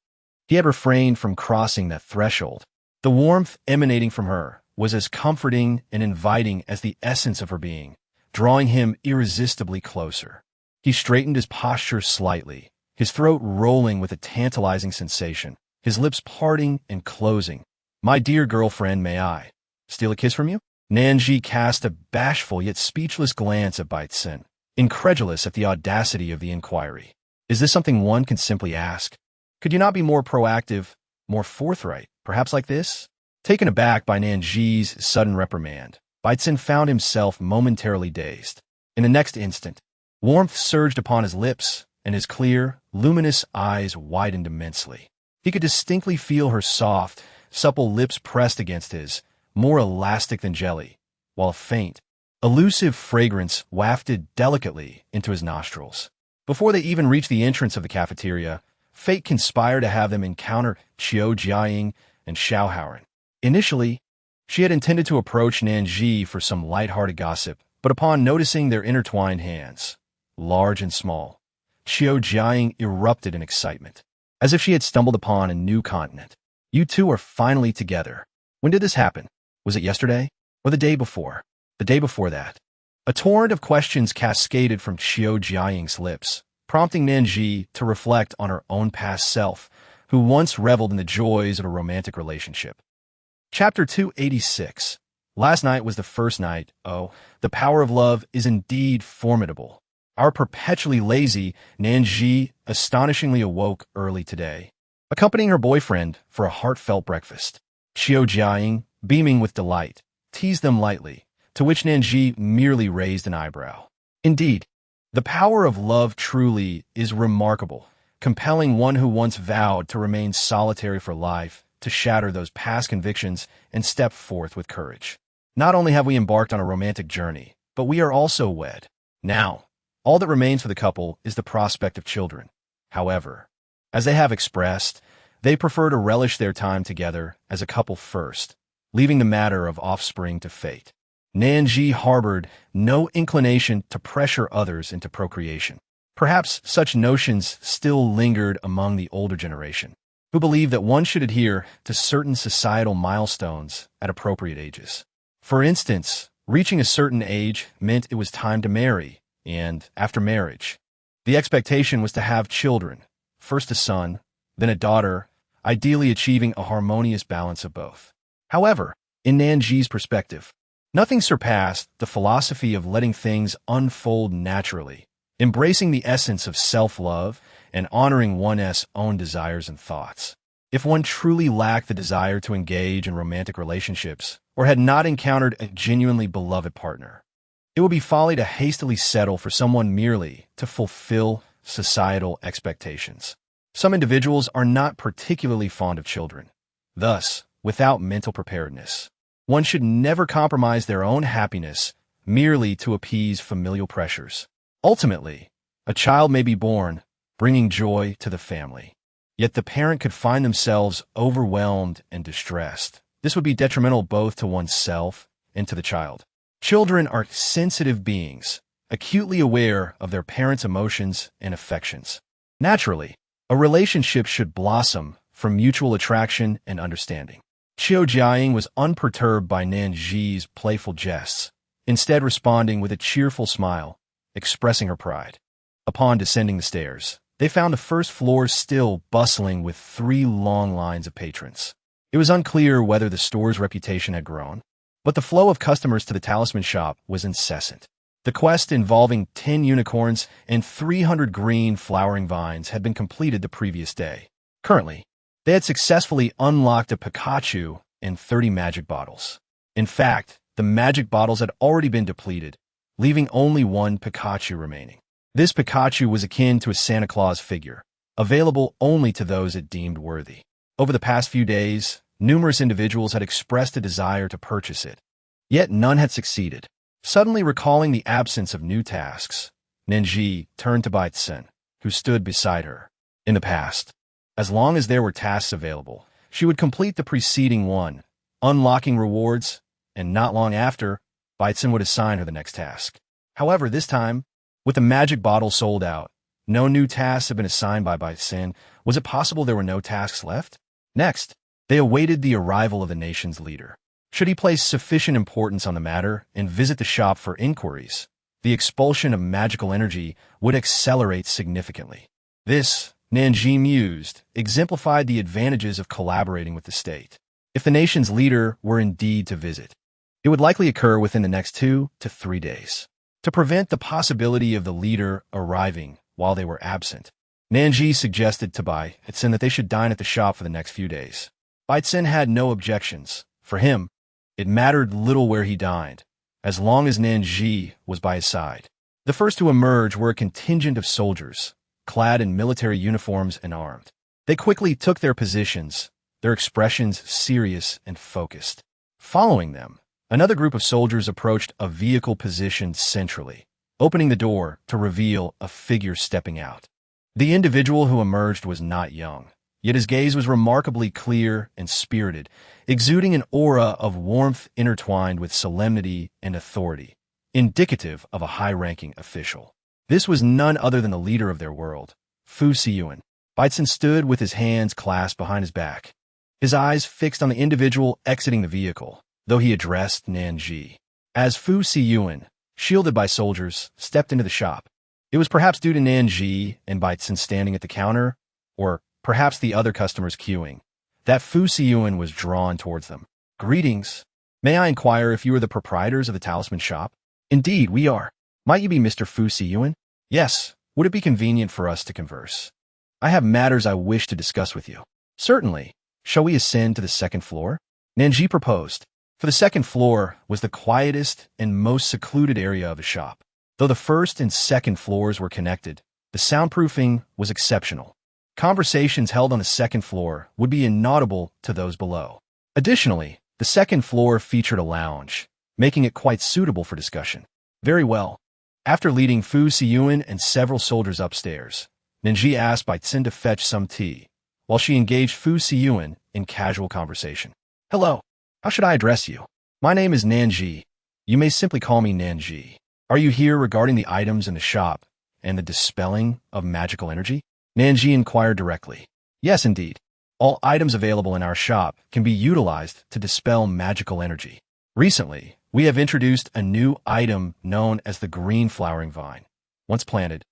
He had refrained from crossing that threshold. The warmth emanating from her was as comforting and inviting as the essence of her being, drawing him irresistibly closer. He straightened his posture slightly, his throat rolling with a tantalizing sensation, his lips parting and closing. "My dear girlfriend, may I steal a kiss from you?" Nan Zhi cast a bashful yet speechless glance at Beitzen, incredulous at the audacity of the inquiry. Is this something one can simply ask? Could you not be more proactive, more forthright, perhaps like this? Taken aback by Nan Zhi's sudden reprimand, Beitzen found himself momentarily dazed. In the next instant, warmth surged upon his lips, and his clear, luminous eyes widened immensely. He could distinctly feel her soft, supple lips pressed against his, more elastic than jelly, while a faint, elusive fragrance wafted delicately into his nostrils. Before they even reached the entrance of the cafeteria, fate conspired to have them encounter Qiu Jiaying and Xiao Haoren. Initially, she had intended to approach Nan Zhi for some light-hearted gossip, but upon noticing their intertwined hands, large and small, Qiu Jiaying erupted in excitement, as if she had stumbled upon a new continent. "You two are finally together. When did this happen? Was it yesterday? Or the day before? The day before that?" A torrent of questions cascaded from Qiu Jiaying's lips, prompting Nan Zhi to reflect on her own past self, who once reveled in the joys of a romantic relationship. Chapter 286. Last night was the first night. Oh, the power of love is indeed formidable. Our perpetually lazy Nan Zhi astonishingly awoke early today, accompanying her boyfriend for a heartfelt breakfast. Qiu Jiaying, beaming with delight, teased them lightly, to which Nan Zhi merely raised an eyebrow. Indeed, the power of love truly is remarkable, compelling one who once vowed to remain solitary for life to shatter those past convictions and step forth with courage. Not only have we embarked on a romantic journey, but we are also wed. Now, all that remains for the couple is the prospect of children. However, as they have expressed, they prefer to relish their time together as a couple first, leaving the matter of offspring to fate. Nan Zhi harbored no inclination to pressure others into procreation. Perhaps such notions still lingered among the older generation, who believed that one should adhere to certain societal milestones at appropriate ages. For instance, reaching a certain age meant it was time to marry, and after marriage, the expectation was to have children, first a son, then a daughter, ideally achieving a harmonious balance of both. However, in Nan Zhi's perspective, nothing surpassed the philosophy of letting things unfold naturally, embracing the essence of self-love and honoring one's own desires and thoughts. If one truly lacked the desire to engage in romantic relationships or had not encountered a genuinely beloved partner, it would be folly to hastily settle for someone merely to fulfill societal expectations. Some individuals are not particularly fond of children. Thus, without mental preparedness, one should never compromise their own happiness merely to appease familial pressures. Ultimately, a child may be born, bringing joy to the family. Yet the parent could find themselves overwhelmed and distressed. This would be detrimental both to oneself and to the child. Children are sensitive beings, acutely aware of their parents' emotions and affections. Naturally, a relationship should blossom from mutual attraction and understanding. Qiu Jiaying was unperturbed by Nan Zhi's playful jests, instead responding with a cheerful smile, expressing her pride. Upon descending the stairs, they found the first floor still bustling with 3 long lines of patrons. It was unclear whether the store's reputation had grown, but the flow of customers to the talisman shop was incessant. The quest involving 10 unicorns and 300 green flowering vines had been completed the previous day. Currently, they had successfully unlocked a Pikachu and 30 magic bottles. In fact, the magic bottles had already been depleted, leaving only 1 Pikachu remaining. This Pikachu was akin to a Santa Claus figure, available only to those it deemed worthy. Over the past few days, Numerous individuals had expressed a desire to purchase it, yet none had succeeded. Suddenly recalling the absence of new tasks, Nan Zhi turned to Baitzen, who stood beside her. In the past, as long as there were tasks available, she would complete the preceding one, unlocking rewards, and not long after, Baitzen would assign her the next task. However, this time, with the magic bottle sold out, no new tasks had been assigned by Baitzen. Was it possible there were no tasks left? Next, they awaited the arrival of the nation's leader. Should he place sufficient importance on the matter and visit the shop for inquiries, the expulsion of magical energy would accelerate significantly. This, Nan Zhi mused, exemplified the advantages of collaborating with the state. If the nation's leader were indeed to visit, it would likely occur within the next 2 to 3 days. To prevent the possibility of the leader arriving while they were absent, Nan Zhi suggested to Baitzen that they should dine at the shop for the next few days. Baitzen had no objections. For him, it mattered little where he dined, as long as Nan Zhi was by his side. The first to emerge were a contingent of soldiers, clad in military uniforms and armed. They quickly took their positions, their expressions serious and focused. Following them, another group of soldiers approached a vehicle positioned centrally, opening the door to reveal a figure stepping out. The individual who emerged was not young, yet his gaze was remarkably clear and spirited, exuding an aura of warmth intertwined with solemnity and authority, indicative of a high-ranking official. This was none other than the leader of their world, Fu Siyuan. Baitzen stood with his hands clasped behind his back, his eyes fixed on the individual exiting the vehicle, though he addressed Nan Zhi. As Fu Siyuan, shielded by soldiers, stepped into the shop, it was perhaps due to Nan Zhi and Baitzen standing at the counter, or perhaps the other customers queuing, that Fu Siyuan was drawn towards them. "Greetings. May I inquire if you are the proprietors of the talisman shop?" "Indeed, we are. Might you be Mr. Fu Siyuan?" "Yes. Would it be convenient for us to converse? I have matters I wish to discuss with you." "Certainly. Shall we ascend to the second floor?" Nan Zhi proposed. For the second floor was the quietest and most secluded area of the shop. Though the first and second floors were connected, the soundproofing was exceptional. Conversations held on the second floor would be inaudible to those below. Additionally, the second floor featured a lounge, making it quite suitable for discussion. Very well. After leading Fu Siyuan and several soldiers upstairs, Nan Zhi asked Baitzen to fetch some tea, while she engaged Fu Siyuan in casual conversation. "Hello. How should I address you?" "My name is Nan Zhi. You may simply call me Nan Zhi. Are you here regarding the items in the shop and the dispelling of magical energy?" Nan Zhi inquired directly. "Yes, indeed. All items available in our shop can be utilized to dispel magical energy. Recently, we have introduced a new item known as the green flowering vine. Once planted,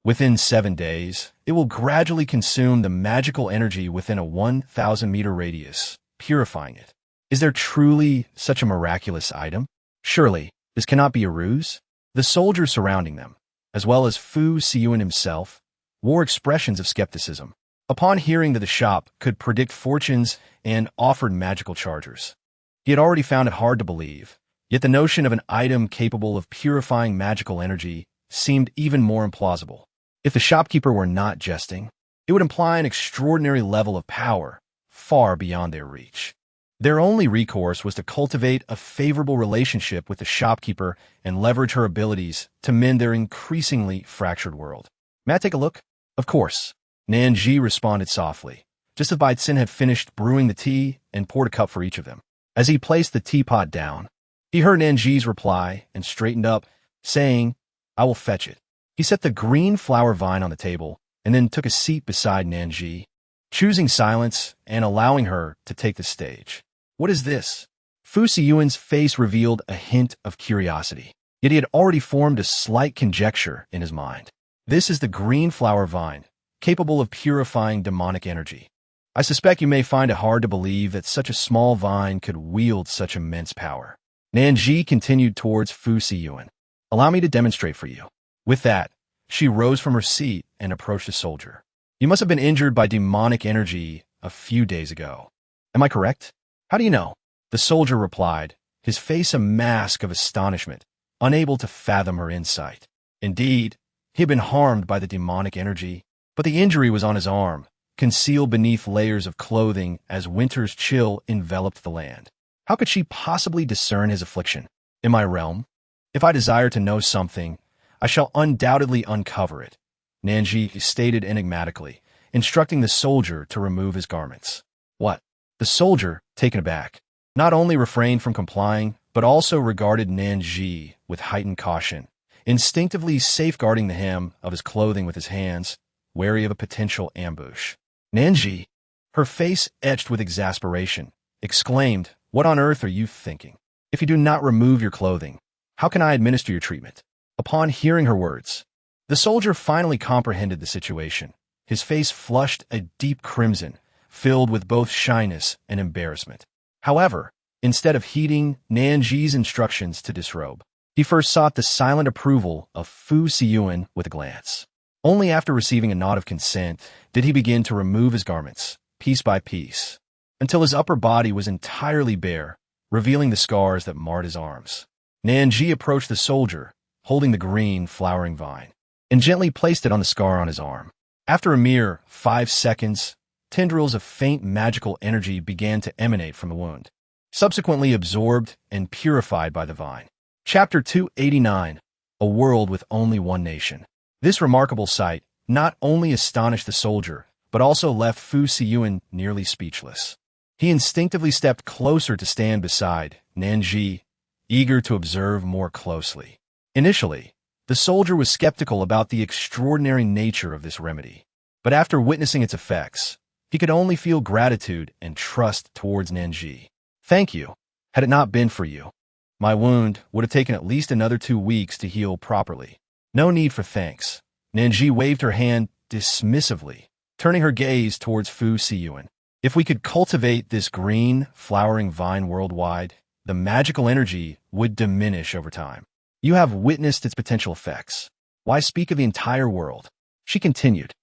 within 7 days, it will gradually consume the magical energy within a 1,000-meter radius, purifying it. Is there truly such a miraculous item? Surely, this cannot be a ruse?" The soldiers surrounding them, as well as Fu Siyuan himself, wore expressions of skepticism. Upon hearing that the shop could predict fortunes and offered magical chargers, he had already found it hard to believe, yet the notion of an item capable of purifying magical energy seemed even more implausible. If the shopkeeper were not jesting, it would imply an extraordinary level of power, far beyond their reach. Their only recourse was to cultivate a favorable relationship with the shopkeeper and leverage her abilities to mend their increasingly fractured world. "May I take a look?" "Of course." Nan Zhi responded softly, just as Baitzen had finished brewing the tea and poured a cup for each of them. As he placed the teapot down, he heard Nan Zhi's reply and straightened up, saying, "I will fetch it." He set the green flower vine on the table and then took a seat beside Nan Zhi, choosing silence and allowing her to take the stage. "What is this?" Fu Siyuan's face revealed a hint of curiosity, yet he had already formed a slight conjecture in his mind. "This is the green flower vine, capable of purifying demonic energy. I suspect you may find it hard to believe that such a small vine could wield such immense power." Nan Zhi continued towards Fu Siyuan. "Allow me to demonstrate for you." With that, she rose from her seat and approached the soldier. "You must have been injured by demonic energy a few days ago. Am I correct?" "How do you know?" The soldier replied, his face a mask of astonishment, unable to fathom her insight. Indeed, he had been harmed by the demonic energy, but the injury was on his arm, concealed beneath layers of clothing as winter's chill enveloped the land. How could she possibly discern his affliction? In my realm, if I desire to know something, I shall undoubtedly uncover it, Nan Zhi stated enigmatically, instructing the soldier to remove his garments. What? The soldier, taken aback, not only refrained from complying, but also regarded Nan Zhi with heightened caution, instinctively safeguarding the hem of his clothing with his hands, wary of a potential ambush. Nan Zhi, her face etched with exasperation, exclaimed, "What on earth are you thinking? If you do not remove your clothing, how can I administer your treatment?" Upon hearing her words, the soldier finally comprehended the situation. His face flushed a deep crimson, filled with both shyness and embarrassment. However, instead of heeding Nan Zhi's instructions to disrobe, he first sought the silent approval of Fu Siyuan with a glance. Only after receiving a nod of consent did he begin to remove his garments, piece by piece, until his upper body was entirely bare, revealing the scars that marred his arms. Nan Zhi approached the soldier, holding the green, flowering vine, and gently placed it on the scar on his arm. After a mere 5 seconds, tendrils of faint magical energy began to emanate from the wound, subsequently absorbed and purified by the vine. Chapter 289, A World with Only One Nation. This remarkable sight not only astonished the soldier, but also left Fu Siyuan nearly speechless. He instinctively stepped closer to stand beside Nan Zhi, eager to observe more closely. Initially, the soldier was skeptical about the extraordinary nature of this remedy, but after witnessing its effects, he could only feel gratitude and trust towards Nan Zhi. "Thank you. Had it not been for you, my wound would have taken at least another 2 weeks to heal properly." "No need for thanks." Nan Zhi waved her hand dismissively, turning her gaze towards Fu Siyuan. "If we could cultivate this green, flowering vine worldwide, the magical energy would diminish over time. You have witnessed its potential effects. Why speak of the entire world?" She continued.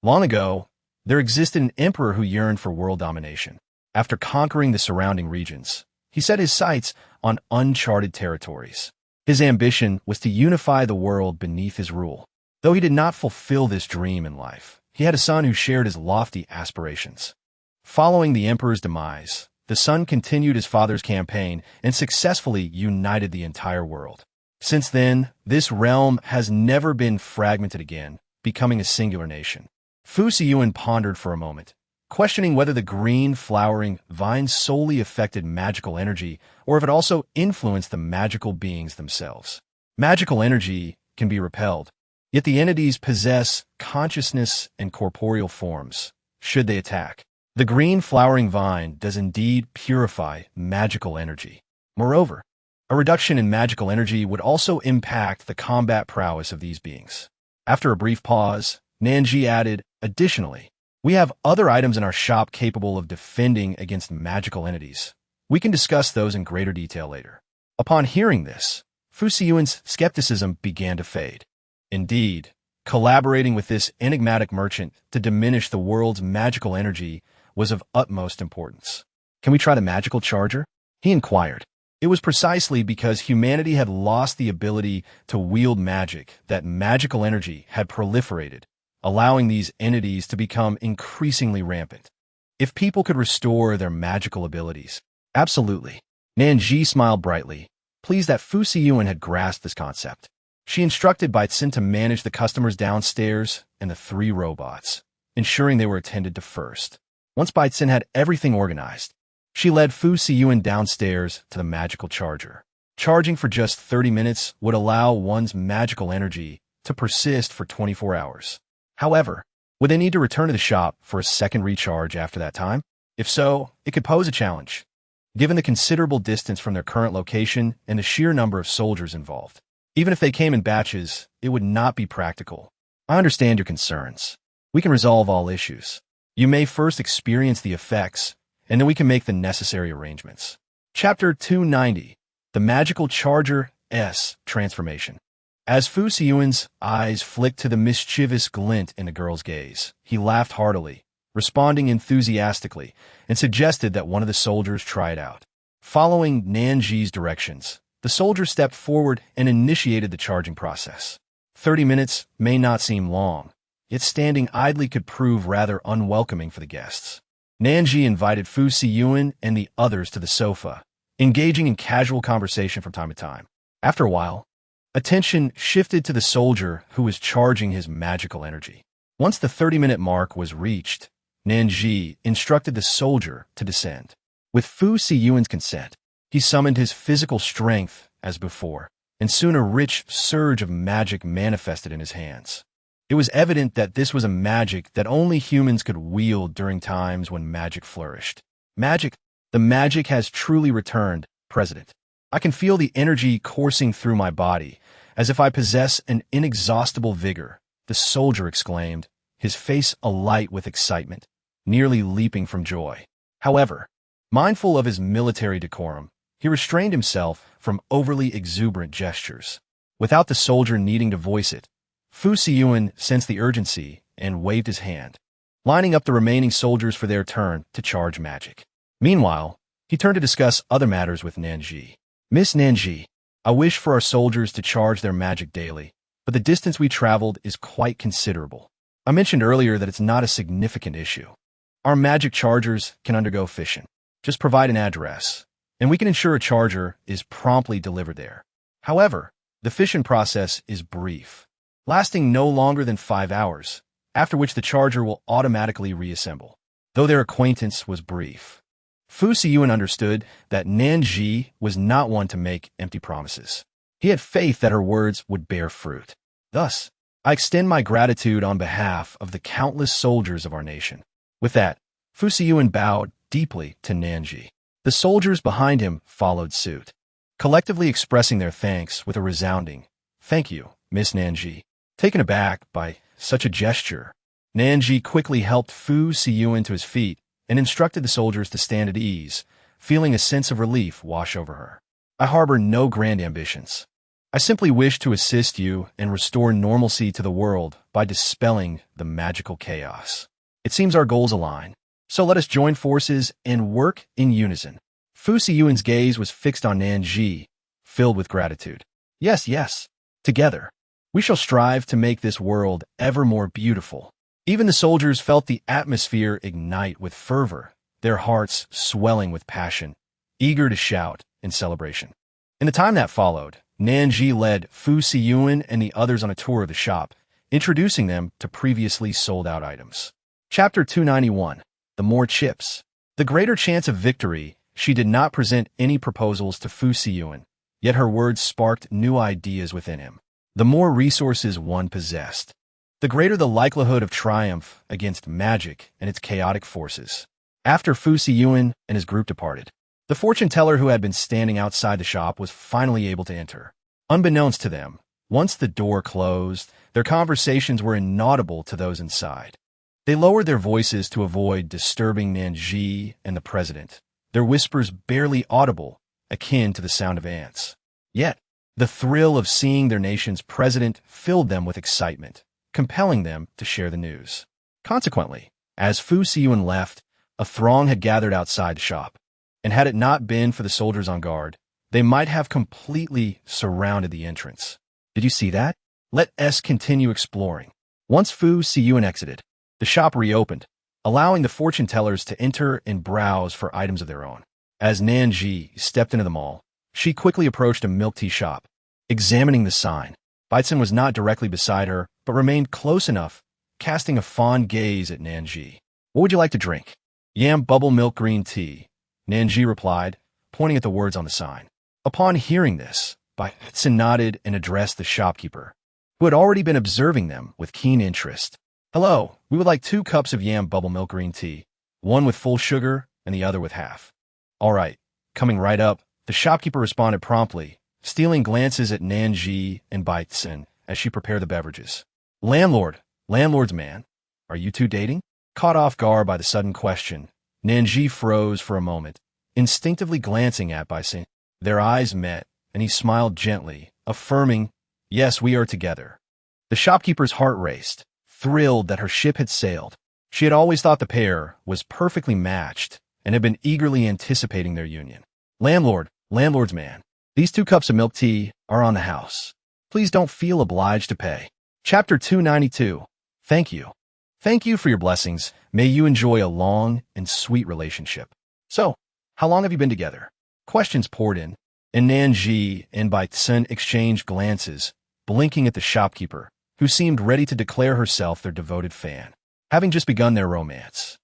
"Long ago, there existed an emperor who yearned for world domination. After conquering the surrounding regions, he set his sights on uncharted territories. His ambition was to unify the world beneath his rule. Though he did not fulfill this dream in life, he had a son who shared his lofty aspirations. Following the emperor's demise, the son continued his father's campaign and successfully united the entire world. Since then, this realm has never been fragmented again, becoming a singular nation." Fu Siyuan pondered for a moment, questioning whether the green, flowering vine solely affected magical energy or if it also influenced the magical beings themselves. Magical energy can be repelled, yet the entities possess consciousness and corporeal forms, should they attack. The green flowering vine does indeed purify magical energy. Moreover, a reduction in magical energy would also impact the combat prowess of these beings. After a brief pause, Nan Zhi added, "Additionally, we have other items in our shop capable of defending against magical entities. We can discuss those in greater detail later." Upon hearing this, Fu Siyuan's skepticism began to fade. Indeed, collaborating with this enigmatic merchant to diminish the world's magical energy was of utmost importance. "Can we try the magical charger?" he inquired. It was precisely because humanity had lost the ability to wield magic that magical energy had proliferated, allowing these entities to become increasingly rampant. If people could restore their magical abilities, absolutely. Nan Zhi smiled brightly, pleased that Fu Siyuan had grasped this concept. She instructed Baitsin to manage the customers downstairs and the 3 robots, ensuring they were attended to first. Once Baitsin had everything organized, she led Fu Siyuan downstairs to the magical charger. Charging for just 30 minutes would allow one's magical energy to persist for 24 hours. However, would they need to return to the shop for a second recharge after that time? If so, it could pose a challenge, given the considerable distance from their current location and the sheer number of soldiers involved. Even if they came in batches, it would not be practical. I understand your concerns. We can resolve all issues. You may first experience the effects, and then we can make the necessary arrangements. Chapter 290, The Magical Charger S Transformation. As Fu Siyuan's eyes flicked to the mischievous glint in the girl's gaze, he laughed heartily, responding enthusiastically, and suggested that one of the soldiers try it out. Following Nan Zhi's directions, the soldier stepped forward and initiated the charging process. 30 minutes may not seem long, yet standing idly could prove rather unwelcoming for the guests. Nan Zhi invited Fu Siyuan and the others to the sofa, engaging in casual conversation from time to time. After a while, attention shifted to the soldier who was charging his magical energy. Once the 30-minute mark was reached, Nan Zhi instructed the soldier to descend. With Fu Siyuan's consent, he summoned his physical strength as before, and soon a rich surge of magic manifested in his hands. It was evident that this was a magic that only humans could wield during times when magic flourished. The magic has truly returned, President. I can feel the energy coursing through my body, as if I possess an inexhaustible vigor, the soldier exclaimed, his face alight with excitement, nearly leaping from joy. However, mindful of his military decorum, he restrained himself from overly exuberant gestures. Without the soldier needing to voice it, Fu Siyuan sensed the urgency and waved his hand, lining up the remaining soldiers for their turn to charge magic. Meanwhile, he turned to discuss other matters with Nan Zhi. Miss Nan Zhi, I wish for our soldiers to charge their magic daily, but the distance we traveled is quite considerable. I mentioned earlier that it's not a significant issue. Our magic chargers can undergo fission. Just provide an address, and we can ensure a charger is promptly delivered there. However, the fission process is brief, lasting no longer than 5 hours, after which the charger will automatically reassemble. Though their acquaintance was brief, Fu Siyuan understood that Nan Zhi was not one to make empty promises. He had faith that her words would bear fruit. Thus, I extend my gratitude on behalf of the countless soldiers of our nation. With that, Fu Siyuan bowed deeply to Nan Zhi. The soldiers behind him followed suit, collectively expressing their thanks with a resounding, "Thank you, Miss Nan Zhi." Taken aback by such a gesture, Nan Zhi quickly helped Fu Siyuan to his feet and instructed the soldiers to stand at ease, feeling a sense of relief wash over her. I harbor no grand ambitions. I simply wish to assist you and restore normalcy to the world by dispelling the magical chaos. It seems our goals align, so let us join forces and work in unison. Fu Siyuan's gaze was fixed on Nan Zhi, filled with gratitude. Yes, together, we shall strive to make this world ever more beautiful. Even the soldiers felt the atmosphere ignite with fervor, their hearts swelling with passion, eager to shout in celebration. In the time that followed, Nan Zhi led Fu Siyuan and the others on a tour of the shop, introducing them to previously sold-out items. Chapter 291. The More Chips. The greater chance of victory, she did not present any proposals to Fu Siyuan, yet her words sparked new ideas within him. The more resources one possessed, the greater the likelihood of triumph against magic and its chaotic forces. After Fu Siyuan and his group departed, the fortune teller who had been standing outside the shop was finally able to enter. Unbeknownst to them, once the door closed, their conversations were inaudible to those inside. They lowered their voices to avoid disturbing Nan Zhi and the president, their whispers barely audible, akin to the sound of ants. Yet, the thrill of seeing their nation's president filled them with excitement, compelling them to share the news. Consequently, as Fu Siyuan left, a throng had gathered outside the shop, and had it not been for the soldiers on guard, they might have completely surrounded the entrance. Did you see that? Let us continue exploring. Once Fu Siyuan exited, the shop reopened, allowing the fortune tellers to enter and browse for items of their own. As Nan Zhi stepped into the mall, she quickly approached a milk tea shop, examining the sign. Baitzen was not directly beside her, but remained close enough, casting a fond gaze at Nan Zhi. "What would you like to drink?" "Yam bubble milk green tea," Nan Zhi replied, pointing at the words on the sign. Upon hearing this, Baitzen nodded and addressed the shopkeeper, who had already been observing them with keen interest. "Hello, we would like 2 cups of yam bubble milk green tea, one with full sugar and the other with half." "All right, coming right up," the shopkeeper responded promptly, stealing glances at Nan Zhi and Baitzen as she prepared the beverages. Landlord's man, are you two dating?" Caught off guard by the sudden question, Nan Zhi froze for a moment, instinctively glancing at Baitzen. Their eyes met, and he smiled gently, affirming, "Yes, we are together." The shopkeeper's heart raced, thrilled that her ship had sailed. She had always thought the pair was perfectly matched and had been eagerly anticipating their union. Landlord's man, these 2 cups of milk tea are on the house. Please don't feel obliged to pay." Chapter 292. Thank you. Thank you for your blessings. May you enjoy a long and sweet relationship. So, how long have you been together? Questions poured in, and Nan Zhi and Baitsun exchanged glances, blinking at the shopkeeper, who seemed ready to declare herself their devoted fan. Having just begun their romance,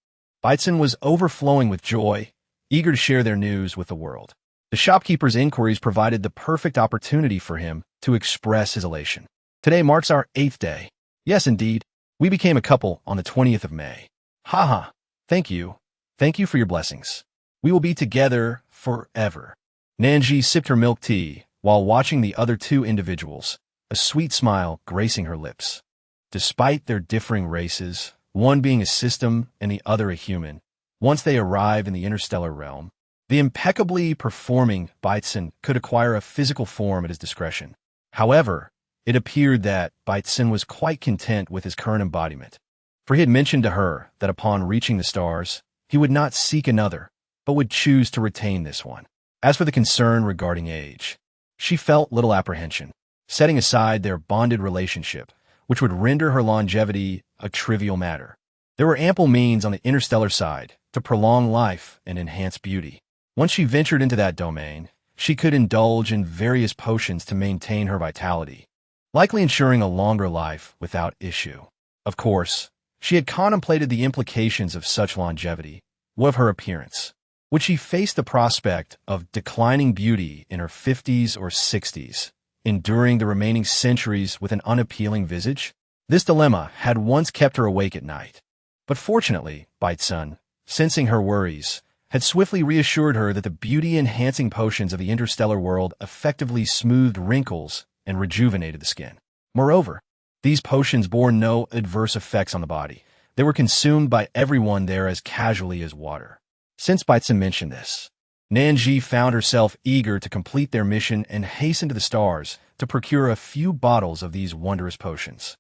Baitsun was overflowing with joy, eager to share their news with the world. The shopkeeper's inquiries provided the perfect opportunity for him to express his elation. Today marks our 8th day. Yes, indeed. We became a couple on the 20th of May. Haha. Thank you. Thank you for your blessings. We will be together forever. Nan Zhi sipped her milk tea while watching the other two individuals, a sweet smile gracing her lips. Despite their differing races, one being a system and the other a human, once they arrived in the interstellar realm, the impeccably performing Baitsun could acquire a physical form at his discretion. However, it appeared that Baitsun was quite content with his current embodiment, for he had mentioned to her that upon reaching the stars, he would not seek another, but would choose to retain this one. As for the concern regarding age, she felt little apprehension, setting aside their bonded relationship, which would render her longevity a trivial matter. There were ample means on the interstellar side to prolong life and enhance beauty. Once she ventured into that domain, she could indulge in various potions to maintain her vitality, likely ensuring a longer life without issue. Of course, she had contemplated the implications of such longevity, of her appearance. Would she face the prospect of declining beauty in her 50s or 60s, enduring the remaining centuries with an unappealing visage? This dilemma had once kept her awake at night. But fortunately, Baitsun, sensing her worries, had swiftly reassured her that the beauty-enhancing potions of the interstellar world effectively smoothed wrinkles and rejuvenated the skin. Moreover, these potions bore no adverse effects on the body. They were consumed by everyone there as casually as water. Since Baitsun mentioned this, Nan Zhi found herself eager to complete their mission and hasten to the stars to procure a few bottles of these wondrous potions.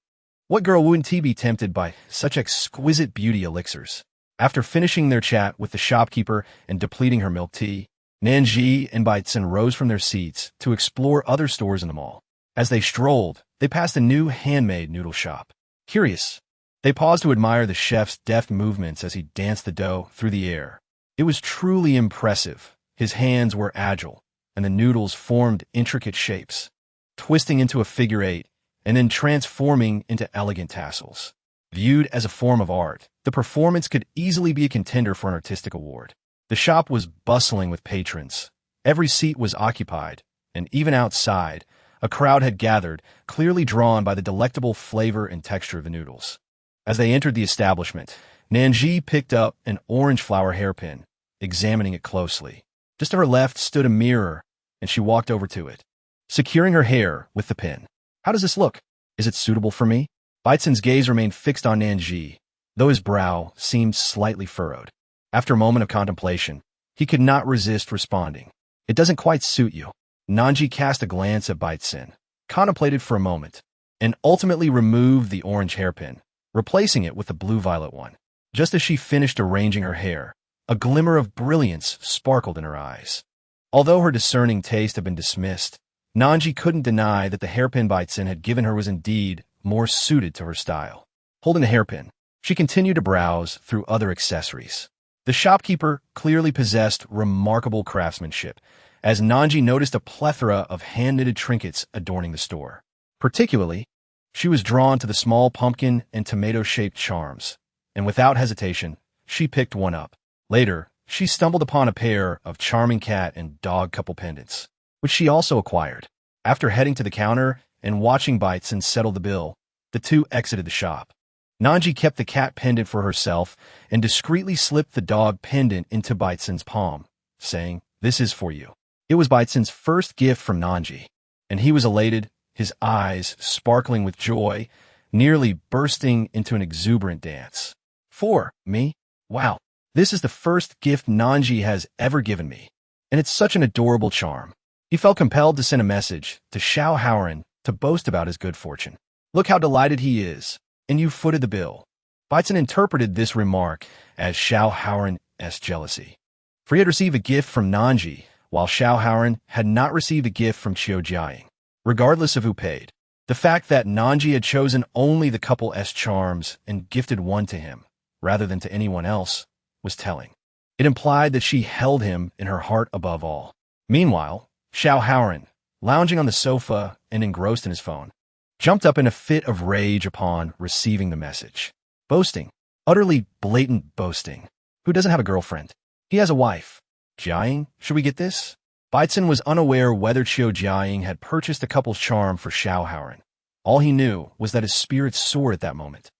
What girl wouldn't be tempted by such exquisite beauty elixirs? After finishing their chat with the shopkeeper and depleting her milk tea, Nan Zhi and Baitsun rose from their seats to explore other stores in the mall. As they strolled, they passed a new handmade noodle shop. Curious, they paused to admire the chef's deft movements as he danced the dough through the air. It was truly impressive. His hands were agile, and the noodles formed intricate shapes, twisting into a figure eight and then transforming into elegant tassels. Viewed as a form of art, the performance could easily be a contender for an artistic award. The shop was bustling with patrons. Every seat was occupied, and even outside, a crowd had gathered, clearly drawn by the delectable flavor and texture of the noodles. As they entered the establishment, Nan Zhi picked up an orange flower hairpin, examining it closely. Just to her left stood a mirror, and she walked over to it, securing her hair with the pin. How does this look? Is it suitable for me? Baitsun's gaze remained fixed on Nan Zhi, though his brow seemed slightly furrowed. After a moment of contemplation, he could not resist responding. It doesn't quite suit you. Nan Zhi cast a glance at Baitsun, contemplated for a moment, and ultimately removed the orange hairpin, replacing it with the blue-violet one. Just as she finished arranging her hair, a glimmer of brilliance sparkled in her eyes. Although her discerning taste had been dismissed, Nan Zhi couldn't deny that the hairpin Baitsun had given her was indeed more suited to her style. Holding the hairpin, she continued to browse through other accessories. The shopkeeper clearly possessed remarkable craftsmanship, as Nan Zhi noticed a plethora of hand-knitted trinkets adorning the store. Particularly, she was drawn to the small pumpkin and tomato-shaped charms, and without hesitation, she picked one up. Later, she stumbled upon a pair of charming cat and dog couple pendants, which she also acquired. After heading to the counter and watching Baitsun settle the bill, the two exited the shop. Nan Zhi kept the cat pendant for herself and discreetly slipped the dog pendant into Baitsun's palm, saying, "This is for you." It was Baitsun's first gift from Nan Zhi, and he was elated, his eyes sparkling with joy, nearly bursting into an exuberant dance. "For me? Wow, this is the first gift Nan Zhi has ever given me, and it's such an adorable charm." He felt compelled to send a message to Szechuan to boast about his good fortune. "Look how delighted he is, and you footed the bill." Baitsun interpreted this remark as Szechuan's jealousy, for he had received a gift from Nan Zhi, while Szechuan had not received a gift from Jiaying. Regardless of who paid, The fact that Nan Zhi had chosen only the couple S charms and gifted one to him, rather than to anyone else, was telling. It implied that she held him in her heart above all. Meanwhile, Szechuan, lounging on the sofa and engrossed in his phone, jumped up in a fit of rage upon receiving the message. Boasting. Utterly blatant boasting. Who doesn't have a girlfriend? He has a wife. Jiaying, should we get this? Baitzen was unaware whether Qiu Jiaying had purchased the couple's charm for Szechuan. All he knew was that his spirits soared at that moment.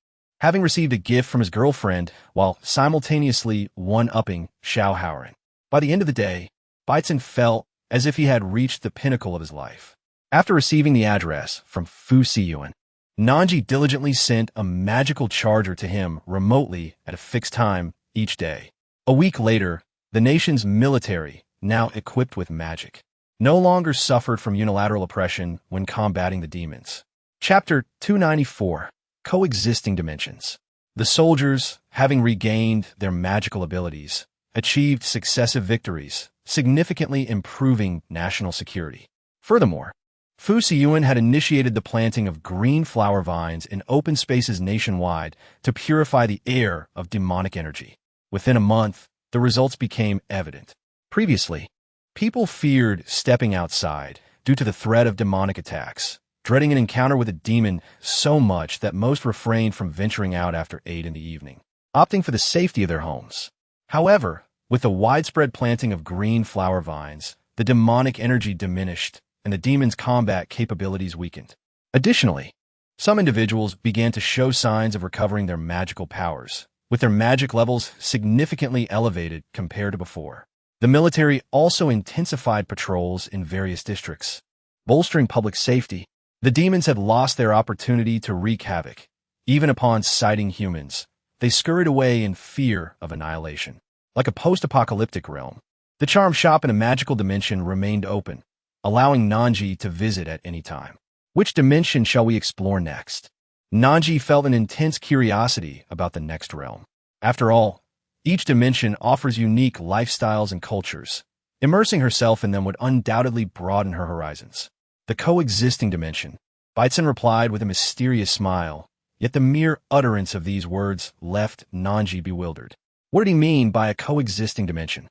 Having received a gift from his girlfriend while simultaneously one-upping Szechuan. By the end of the day, Baitzen felt as if he had reached the pinnacle of his life. After receiving the address from Fu Siyuan, Nan Zhi diligently sent a magical charger to him remotely at a fixed time each day. A week later, the nation's military, now equipped with magic, no longer suffered from unilateral oppression when combating the demons. Chapter 294. Coexisting Dimensions. The soldiers, having regained their magical abilities, achieved successive victories, significantly improving national security. Furthermore, Fu Siyuan had initiated the planting of green flower vines in open spaces nationwide to purify the air of demonic energy. Within a month, the results became evident. Previously, people feared stepping outside due to the threat of demonic attacks, dreading an encounter with a demon so much that most refrained from venturing out after 8 in the evening, opting for the safety of their homes. However, with the widespread planting of green flower vines, the demonic energy diminished and the demon's combat capabilities weakened. Additionally, some individuals began to show signs of recovering their magical powers, with their magic levels significantly elevated compared to before. The military also intensified patrols in various districts, bolstering public safety. The demons had lost their opportunity to wreak havoc. Even upon sighting humans, they scurried away in fear of annihilation. Like a post-apocalyptic realm, the charm shop in a magical dimension remained open, allowing Nan Zhi to visit at any time. Which dimension shall we explore next? Nan Zhi felt an intense curiosity about the next realm. After all, each dimension offers unique lifestyles and cultures. Immersing herself in them would undoubtedly broaden her horizons. The coexisting dimension. Baitzen replied with a mysterious smile, yet the mere utterance of these words left Nan Zhi bewildered. What did he mean by a coexisting dimension?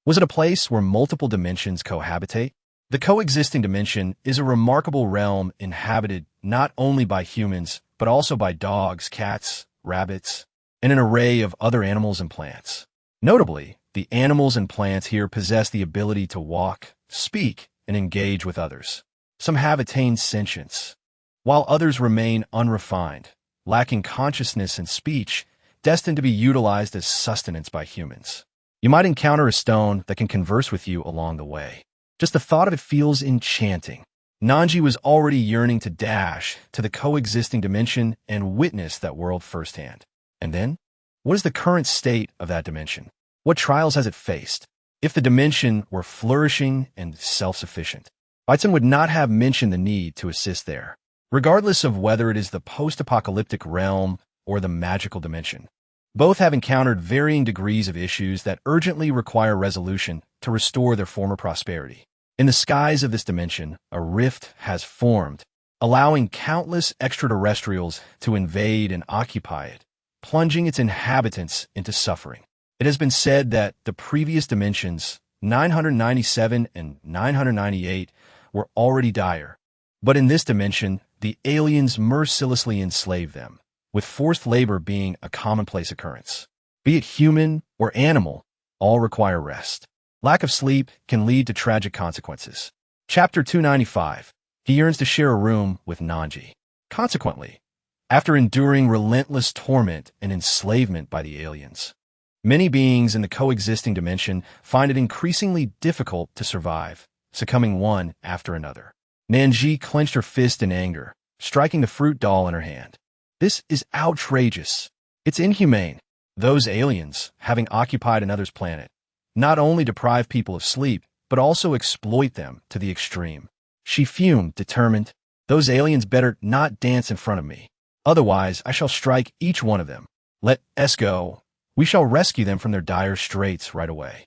Was it a place where multiple dimensions cohabitate? The coexisting dimension is a remarkable realm inhabited not only by humans, but also by dogs, cats, rabbits, and an array of other animals and plants. Notably, the animals and plants here possess the ability to walk, speak, and engage with others. Some have attained sentience, while others remain unrefined, lacking consciousness and speech, destined to be utilized as sustenance by humans. You might encounter a stone that can converse with you along the way. Just the thought of it feels enchanting. Nan Zhi was already yearning to dash to the coexisting dimension and witness that world firsthand. And then, what is the current state of that dimension? What trials has it faced? If the dimension were flourishing and self-sufficient, Baitzen would not have mentioned the need to assist there. Regardless of whether it is the post-apocalyptic realm or the magical dimension, both have encountered varying degrees of issues that urgently require resolution to restore their former prosperity. In the skies of this dimension, a rift has formed, allowing countless extraterrestrials to invade and occupy it, plunging its inhabitants into suffering. It has been said that the previous dimensions, 997 and 998, were already dire, but in this dimension, the aliens mercilessly enslave them, with forced labor being a commonplace occurrence. Be it human or animal, all require rest. Lack of sleep can lead to tragic consequences. Chapter 295. He yearns to share a room with Nan Zhi. Consequently, after enduring relentless torment and enslavement by the aliens, many beings in the coexisting dimension find it increasingly difficult to survive, succumbing one after another. Nan Zhi clenched her fist in anger, striking the fruit doll in her hand. This is outrageous. It's inhumane. Those aliens, having occupied another's planet, not only deprive people of sleep, but also exploit them to the extreme. She fumed, determined, those aliens better not dance in front of me. Otherwise, I shall strike each one of them. Let us go. We shall rescue them from their dire straits right away.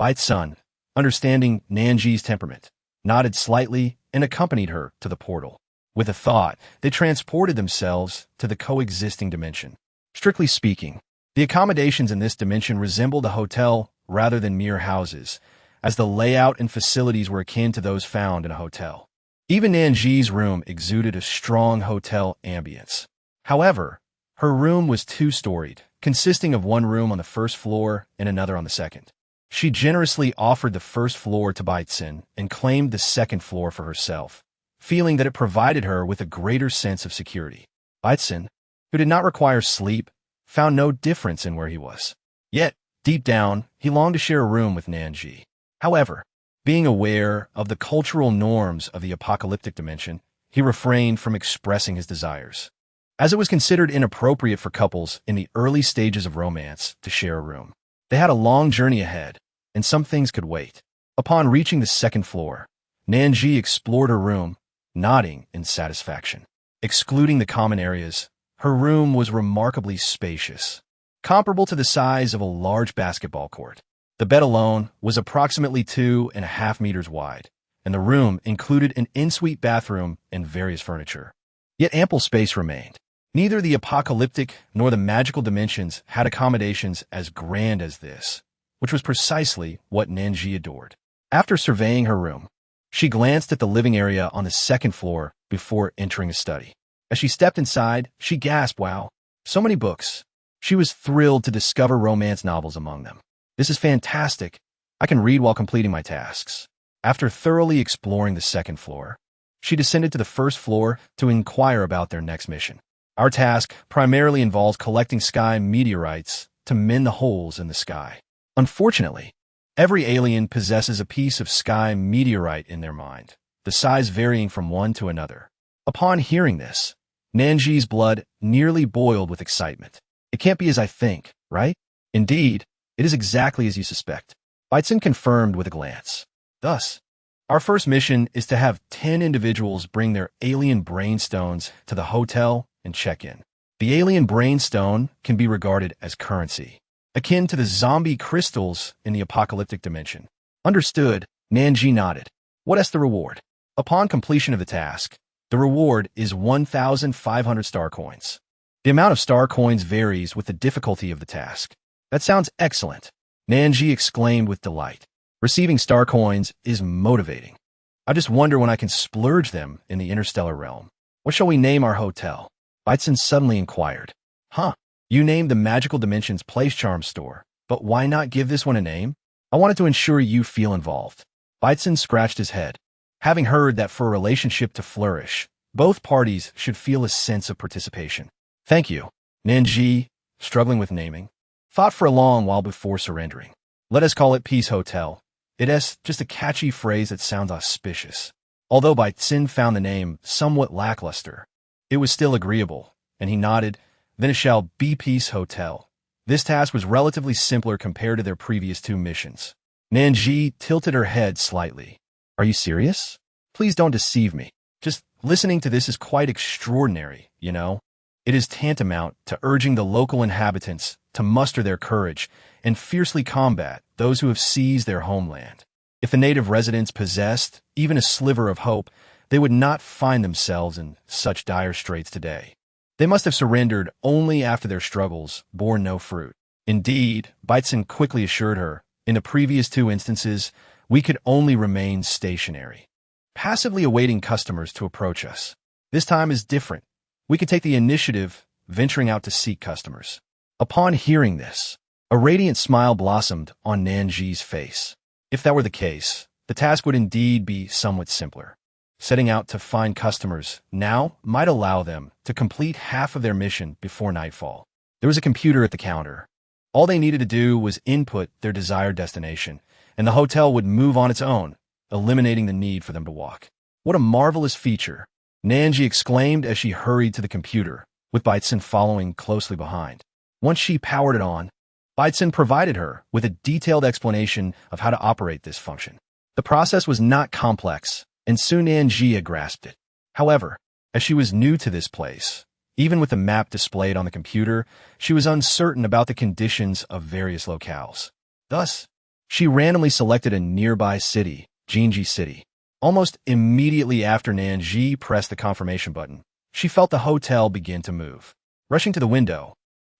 Baitzen, understanding Nan Zhi's temperament, nodded slightly and accompanied her to the portal. With a thought, they transported themselves to the coexisting dimension. Strictly speaking, the accommodations in this dimension resembled a hotel rather than mere houses, as the layout and facilities were akin to those found in a hotel. Even Nan Zhi's room exuded a strong hotel ambience. However, her room was two-storied, consisting of one room on the first floor and another on the second. She generously offered the first floor to Baitsin and claimed the second floor for herself, feeling that it provided her with a greater sense of security. Baitsin, who did not require sleep, found no difference in where he was. Yet, deep down, he longed to share a room with Nan Zhi. However, being aware of the cultural norms of the apocalyptic dimension, he refrained from expressing his desires, as it was considered inappropriate for couples in the early stages of romance to share a room. They had a long journey ahead, and some things could wait. Upon reaching the second floor, Nan Zhi explored her room, nodding in satisfaction. Excluding the common areas, her room was remarkably spacious, comparable to the size of a large basketball court. The bed alone was approximately 2.5 meters wide, and the room included an ensuite bathroom and various furniture. Yet ample space remained. Neither the apocalyptic nor the magical dimensions had accommodations as grand as this, which was precisely what Nan Zhi adored. After surveying her room, she glanced at the living area on the second floor before entering a study. As she stepped inside, she gasped, "Wow, so many books." She was thrilled to discover romance novels among them. "This is fantastic. I can read while completing my tasks." After thoroughly exploring the second floor, she descended to the first floor to inquire about their next mission. "Our task primarily involves collecting sky meteorites to mend the holes in the sky. Unfortunately, every alien possesses a piece of sky meteorite in their mind, the size varying from one to another." Upon hearing this, Nan Zhi's blood nearly boiled with excitement. "It can't be as I think, right?" "Indeed, it is exactly as you suspect," Baitsin confirmed with a glance. "Thus, our first mission is to have 10 individuals bring their alien brainstones to the hotel and check in. The alien brainstone can be regarded as currency, akin to the zombie crystals in the apocalyptic dimension." "Understood," Nan Zhi nodded. "What is the reward?" "Upon completion of the task, the reward is 1,500 star coins. The amount of star coins varies with the difficulty of the task." "That sounds excellent," Nan Zhi exclaimed with delight. "Receiving star coins is motivating. I just wonder when I can splurge them in the interstellar realm. What shall we name our hotel?" Baitsin suddenly inquired. "Huh, you named the Magical Dimensions Place Charm store, but why not give this one a name? I wanted to ensure you feel involved." Baitsin scratched his head, having heard that for a relationship to flourish, both parties should feel a sense of participation. "Thank you," Nan Zhi, struggling with naming, thought for a long while before surrendering. "Let us call it Peace Hotel. It is just a catchy phrase that sounds auspicious." Although Baitsin found the name somewhat lackluster, it was still agreeable, and he nodded. "Then it shall be Peace Hotel." This task was relatively simpler compared to their previous two missions. Nan Zhi tilted her head slightly. "Are you serious? Please don't deceive me. Just listening to this is quite extraordinary, you know? It is tantamount to urging the local inhabitants to muster their courage and fiercely combat those who have seized their homeland. If the native residents possessed even a sliver of hope, they would not find themselves in such dire straits today. They must have surrendered only after their struggles bore no fruit. Indeed, Baitsin quickly assured her, in the previous two instances, we could only remain stationary, passively awaiting customers to approach us. This time is different. We could take the initiative, venturing out to seek customers. Upon hearing this, a radiant smile blossomed on Nan Zhi's face. If that were the case, the task would indeed be somewhat simpler. Setting out to find customers now might allow them to complete half of their mission before nightfall. There was a computer at the counter. All they needed to do was input their desired destination, and the hotel would move on its own, eliminating the need for them to walk. "What a marvelous feature!" Nan Zhi exclaimed as she hurried to the computer, with Baitsin following closely behind. Once she powered it on, Baitsin provided her with a detailed explanation of how to operate this function. The process was not complex, and soon Nan Zhi had grasped it. However, as she was new to this place, even with the map displayed on the computer, she was uncertain about the conditions of various locales. Thus, she randomly selected a nearby city, Jinji City. Almost immediately after Nan Zhi pressed the confirmation button, she felt the hotel begin to move. Rushing to the window,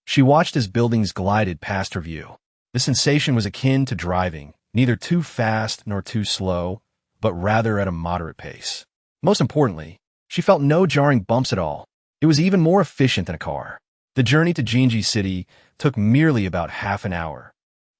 she watched as buildings glided past her view. The sensation was akin to driving, neither too fast nor too slow, but rather at a moderate pace. Most importantly, she felt no jarring bumps at all. It was even more efficient than a car. The journey to Jinji City took merely about half an hour,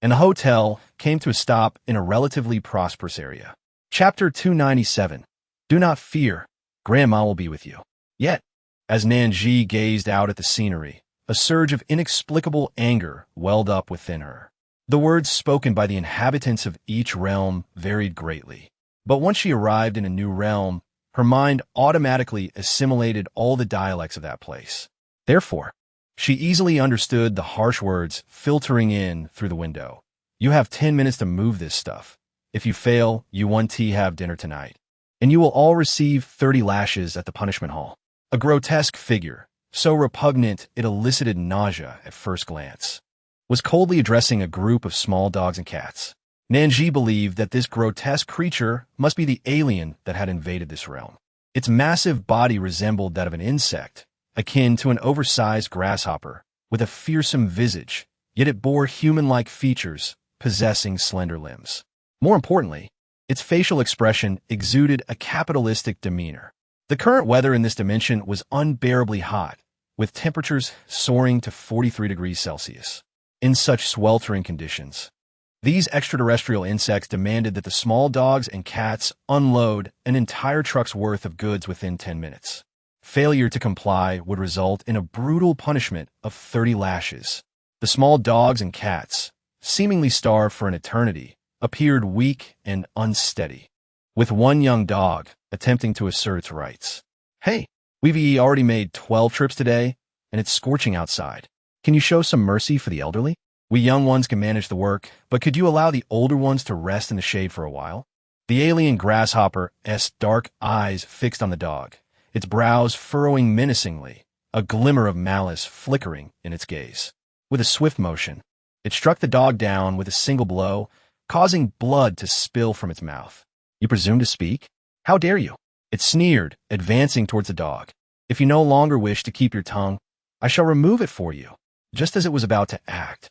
and the hotel came to a stop in a relatively prosperous area. Chapter 297. Do not fear. Grandma will be with you. Yet, as Nan Zhi gazed out at the scenery, a surge of inexplicable anger welled up within her. The words spoken by the inhabitants of each realm varied greatly. But once she arrived in a new realm, her mind automatically assimilated all the dialects of that place. Therefore, she easily understood the harsh words filtering in through the window. You have 10 minutes to move this stuff. If you fail, you won't have dinner tonight. And you will all receive 30 lashes at the punishment hall. A grotesque figure, so repugnant it elicited nausea at first glance, was coldly addressing a group of small dogs and cats. Nan Zhi believed that this grotesque creature must be the alien that had invaded this realm. Its massive body resembled that of an insect, akin to an oversized grasshopper, with a fearsome visage, yet it bore human-like features, possessing slender limbs. More importantly, its facial expression exuded a capitalistic demeanor. The current weather in this dimension was unbearably hot, with temperatures soaring to 43 degrees Celsius. In such sweltering conditions, these extraterrestrial insects demanded that the small dogs and cats unload an entire truck's worth of goods within 10 minutes. Failure to comply would result in a brutal punishment of 30 lashes. The small dogs and cats, seemingly starved for an eternity, appeared weak and unsteady, with one young dog attempting to assert its rights. Hey, we've already made 12 trips today, and it's scorching outside. Can you show some mercy for the elderly? We young ones can manage the work, but could you allow the older ones to rest in the shade for a while? The alien grasshopper's dark eyes fixed on the dog, its brows furrowing menacingly, a glimmer of malice flickering in its gaze. With a swift motion, it struck the dog down with a single blow, causing blood to spill from its mouth. You presume to speak? How dare you? It sneered, advancing towards the dog. If you no longer wish to keep your tongue, I shall remove it for you. Just as it was about to act,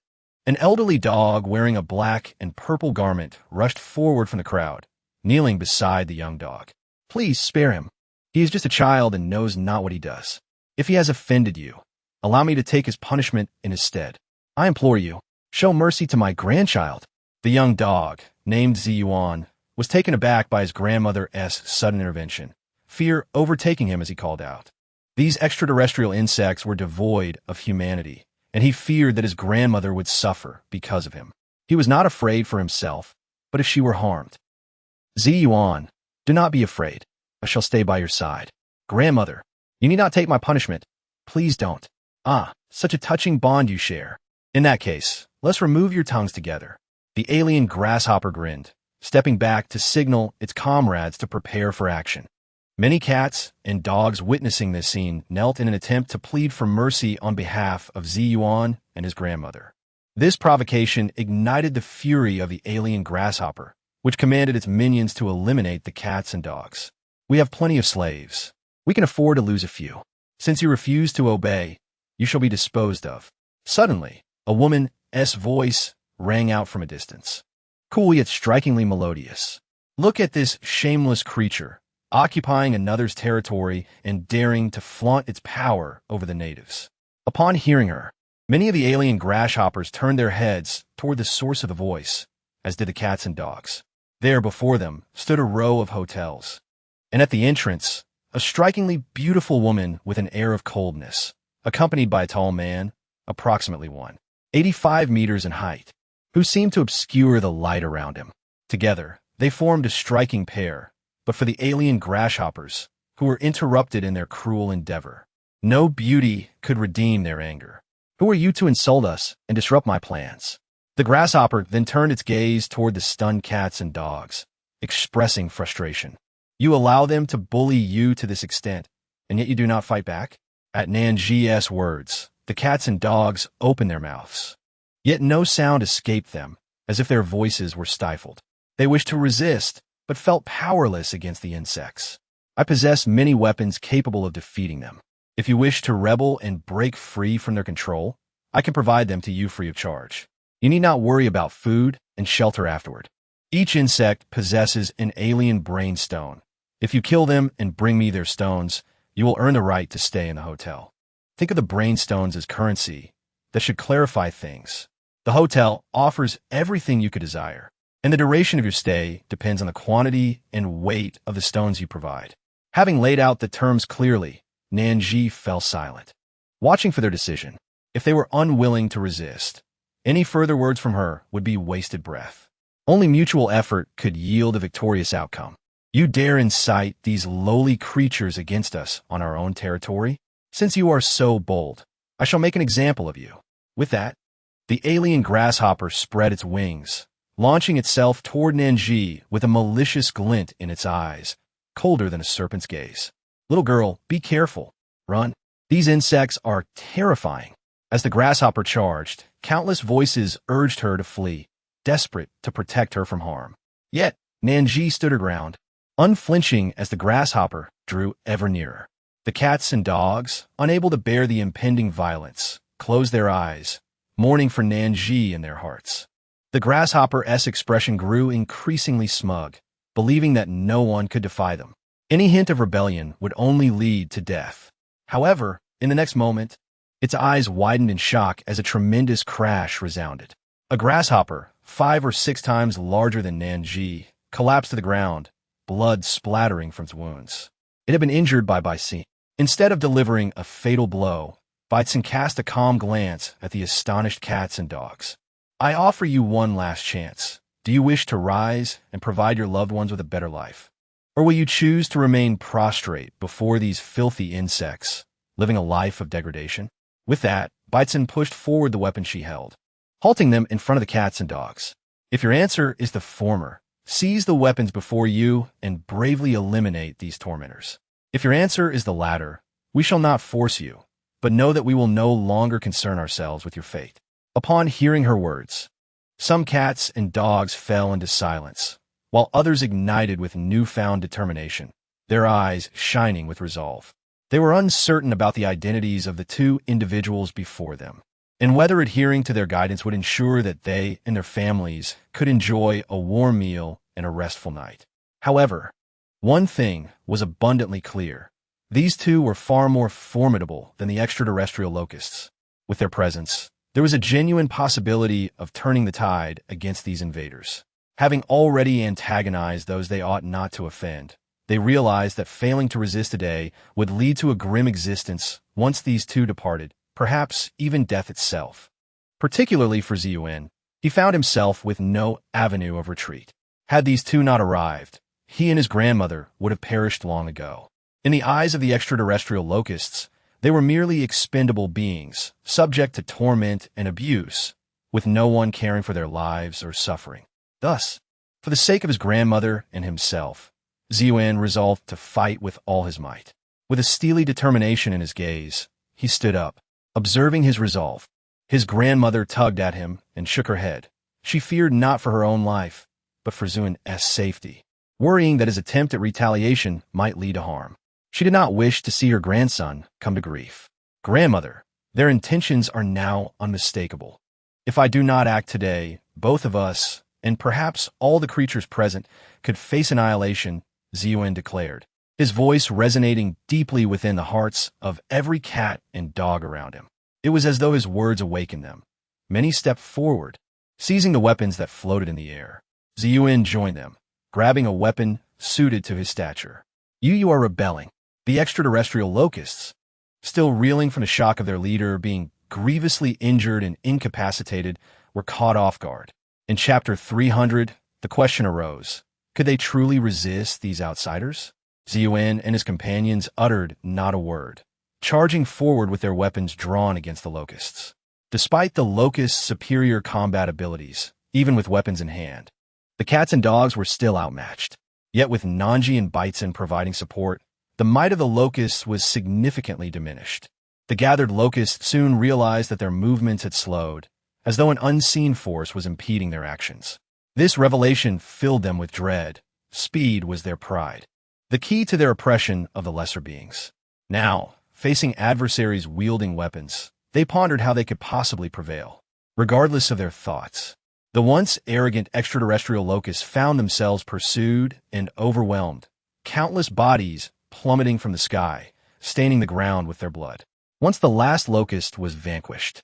an elderly dog wearing a black and purple garment rushed forward from the crowd, kneeling beside the young dog. Please spare him. He is just a child and knows not what he does. If he has offended you, allow me to take his punishment in his stead. I implore you, show mercy to my grandchild. The young dog, named Szechuan, was taken aback by his grandmother's sudden intervention, fear overtaking him as he called out. These extraterrestrial insects were devoid of humanity, and he feared that his grandmother would suffer because of him. He was not afraid for himself, but if she were harmed. Szechuan, do not be afraid. I shall stay by your side. Grandmother, you need not take my punishment. Please don't. Ah, such a touching bond you share. In that case, let's remove your tongues together. The alien grasshopper grinned, stepping back to signal its comrades to prepare for action. Many cats and dogs witnessing this scene knelt in an attempt to plead for mercy on behalf of Szechuan and his grandmother. This provocation ignited the fury of the alien grasshopper, which commanded its minions to eliminate the cats and dogs. We have plenty of slaves. We can afford to lose a few. Since you refuse to obey, you shall be disposed of. Suddenly, a woman's voice rang out from a distance. Cool yet strikingly melodious. Look at this shameless creature, occupying another's territory and daring to flaunt its power over the natives. Upon hearing her, many of the alien grasshoppers turned their heads toward the source of the voice, as did the cats and dogs. There before them stood a row of hotels, and at the entrance, a strikingly beautiful woman with an air of coldness, accompanied by a tall man, approximately 185 meters in height, who seemed to obscure the light around him. Together, they formed a striking pair, but for the alien grasshoppers, who were interrupted in their cruel endeavor, no beauty could redeem their anger. Who are you to insult us and disrupt my plans? The grasshopper then turned its gaze toward the stunned cats and dogs, expressing frustration. You allow them to bully you to this extent, and yet you do not fight back? At Nan Zhi's words, the cats and dogs opened their mouths. Yet no sound escaped them, as if their voices were stifled. They wished to resist, but felt powerless against the insects. I possess many weapons capable of defeating them. If you wish to rebel and break free from their control, I can provide them to you free of charge. You need not worry about food and shelter afterward. Each insect possesses an alien brain stone. If you kill them and bring me their stones, you will earn the right to stay in the hotel. Think of the brain stones as currency that should clarify things. The hotel offers everything you could desire, and the duration of your stay depends on the quantity and weight of the stones you provide. Having laid out the terms clearly, Nan Zhi fell silent, watching for their decision. If they were unwilling to resist, any further words from her would be wasted breath. Only mutual effort could yield a victorious outcome. You dare incite these lowly creatures against us on our own territory? Since you are so bold, I shall make an example of you. With that, the alien grasshopper spread its wings, launching itself toward Nan Zhi with a malicious glint in its eyes, colder than a serpent's gaze. Little girl, be careful. Run. These insects are terrifying. As the grasshopper charged, countless voices urged her to flee, desperate to protect her from harm. Yet, Nan Zhi stood her ground, unflinching as the grasshopper drew ever nearer. The cats and dogs, unable to bear the impending violence, closed their eyes, mourning for Nan Zhi in their hearts. The grasshopper's expression grew increasingly smug, believing that no one could defy them. Any hint of rebellion would only lead to death. However, in the next moment, its eyes widened in shock as a tremendous crash resounded. A grasshopper, 5 or 6 times larger than Nan Zhi, collapsed to the ground, blood splattering from its wounds. It had been injured by Bison. Instead of delivering a fatal blow, Bison cast a calm glance at the astonished cats and dogs. I offer you one last chance. Do you wish to rise and provide your loved ones with a better life? Or will you choose to remain prostrate before these filthy insects, living a life of degradation? With that, Bison pushed forward the weapon she held, halting them in front of the cats and dogs. If your answer is the former, seize the weapons before you and bravely eliminate these tormentors. If your answer is the latter, we shall not force you, but know that we will no longer concern ourselves with your fate. Upon hearing her words, some cats and dogs fell into silence, while others ignited with newfound determination, their eyes shining with resolve. They were uncertain about the identities of the 2 individuals before them, and whether adhering to their guidance would ensure that they and their families could enjoy a warm meal and a restful night. However, one thing was abundantly clear. These 2 were far more formidable than the extraterrestrial locusts. With their presence, there was a genuine possibility of turning the tide against these invaders. Having already antagonized those they ought not to offend, they realized that failing to resist today would lead to a grim existence once these 2 departed, perhaps even death itself. Particularly for Ziyuan, he found himself with no avenue of retreat. Had these 2 not arrived, he and his grandmother would have perished long ago. In the eyes of the extraterrestrial locusts, they were merely expendable beings, subject to torment and abuse, with no one caring for their lives or suffering. Thus, for the sake of his grandmother and himself, Ziyuan resolved to fight with all his might. With a steely determination in his gaze, he stood up, observing his resolve. His grandmother tugged at him and shook her head. She feared not for her own life, but for Ziyuan's safety, worrying that his attempt at retaliation might lead to harm. She did not wish to see her grandson come to grief. Grandmother, their intentions are now unmistakable. If I do not act today, both of us, and perhaps all the creatures present, could face annihilation, Ziyuan declared, his voice resonating deeply within the hearts of every cat and dog around him. It was as though his words awakened them. Many stepped forward, seizing the weapons that floated in the air. Ziyuan joined them, grabbing a weapon suited to his stature. You are rebelling. The extraterrestrial locusts, still reeling from the shock of their leader being grievously injured and incapacitated, were caught off guard. In Chapter 300, the question arose, could they truly resist these outsiders? Ziyuan and his companions uttered not a word, charging forward with their weapons drawn against the locusts. Despite the locusts' superior combat abilities, even with weapons in hand, the cats and dogs were still outmatched. Yet with Nan Zhi and Bison providing support, the might of the locusts was significantly diminished. The gathered locusts soon realized that their movements had slowed, as though an unseen force was impeding their actions. This revelation filled them with dread, speed was their pride, the key to their oppression of the lesser beings. Now, facing adversaries wielding weapons, they pondered how they could possibly prevail. Regardless of their thoughts, the once arrogant extraterrestrial locusts found themselves pursued and overwhelmed, countless bodies plummeting from the sky, staining the ground with their blood. Once the last locust was vanquished,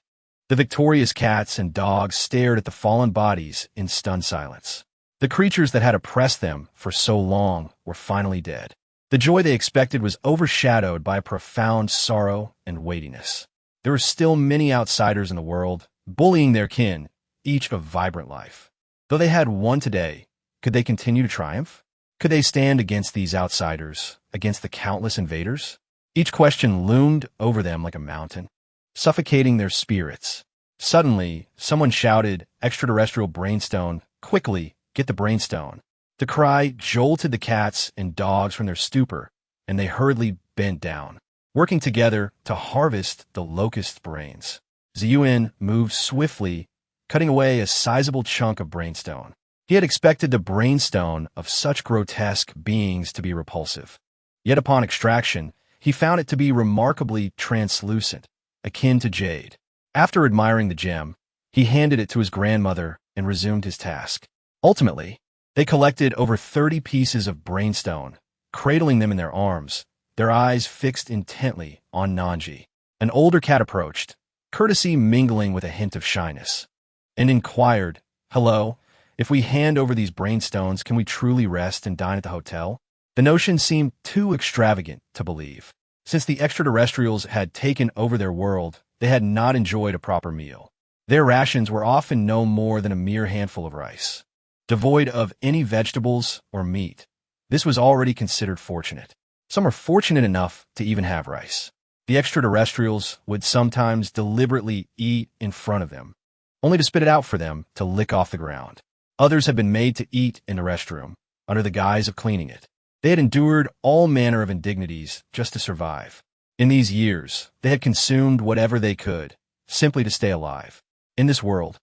the victorious cats and dogs stared at the fallen bodies in stunned silence. The creatures that had oppressed them for so long were finally dead. The joy they expected was overshadowed by a profound sorrow and weightiness. There were still many outsiders in the world, bullying their kin, each a vibrant life. Though they had won today, could they continue to triumph? Could they stand against these outsiders, against the countless invaders? Each question loomed over them like a mountain, suffocating their spirits. Suddenly, someone shouted, "Extraterrestrial brainstone, quickly, get the brainstone." The cry jolted the cats and dogs from their stupor, and they hurriedly bent down, working together to harvest the locust's brains. Szechuan moved swiftly, cutting away a sizable chunk of brainstone. He had expected the brainstone of such grotesque beings to be repulsive. Yet upon extraction, he found it to be remarkably translucent, akin to jade. After admiring the gem, he handed it to his grandmother and resumed his task. Ultimately, they collected over 30 pieces of brainstone, cradling them in their arms, their eyes fixed intently on Nan Zhi. An older cat approached, courtesy mingling with a hint of shyness, and inquired, "Hello, if we hand over these brainstones, can we truly rest and dine at the hotel?" The notion seemed too extravagant to believe. Since the extraterrestrials had taken over their world, they had not enjoyed a proper meal. Their rations were often no more than a mere handful of rice, devoid of any vegetables or meat. This was already considered fortunate. Some were fortunate enough to even have rice. The extraterrestrials would sometimes deliberately eat in front of them, only to spit it out for them to lick off the ground. Others had been made to eat in the restroom, under the guise of cleaning it. They had endured all manner of indignities just to survive. In these years, they had consumed whatever they could, simply to stay alive. In this world,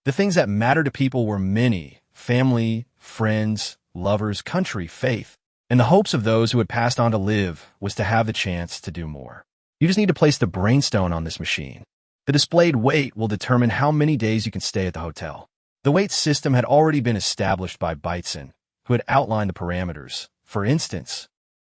the things that mattered to people were many: family, friends, lovers, country, faith. And the hopes of those who had passed on to live was to have the chance to do more. You just need to place the brainstone on this machine. The displayed weight will determine how many days you can stay at the hotel. The weight system had already been established by Beitzen, who had outlined the parameters. For instance,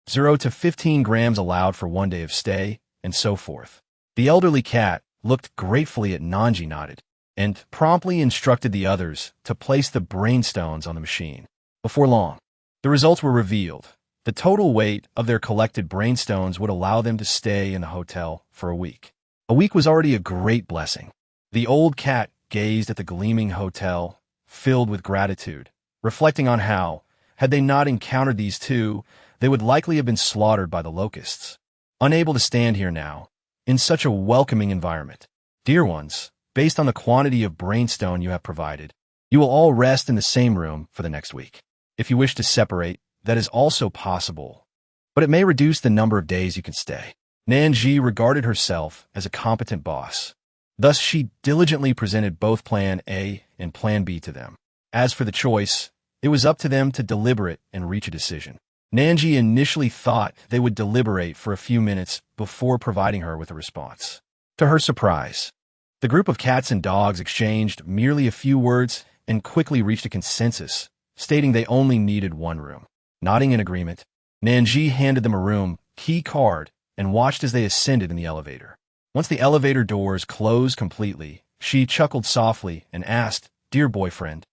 0 to 15 grams allowed for 1 day of stay, and so forth. The elderly cat looked gratefully at Nan Zhi, nodded, and promptly instructed the others to place the brainstones on the machine. Before long, the results were revealed. The total weight of their collected brainstones would allow them to stay in the hotel for a week. A week was already a great blessing. The old cat gazed at the gleaming hotel, filled with gratitude, reflecting on how, had they not encountered these two, they would likely have been slaughtered by the locusts. Unable to stand here now, in such a welcoming environment. Dear ones, based on the quantity of brainstone you have provided, you will all rest in the same room for the next week. If you wish to separate, that is also possible, but it may reduce the number of days you can stay. Nan Zhi regarded herself as a competent boss. Thus, she diligently presented both Plan A and Plan B to them. As for the choice, it was up to them to deliberate and reach a decision. Nan Zhi initially thought they would deliberate for a few minutes before providing her with a response. To her surprise, the group of cats and dogs exchanged merely a few words and quickly reached a consensus, stating they only needed one room. Nodding in agreement, Nan Zhi handed them a room key card and watched as they ascended in the elevator. Once the elevator doors closed completely, she chuckled softly and asked, "Dear boyfriend,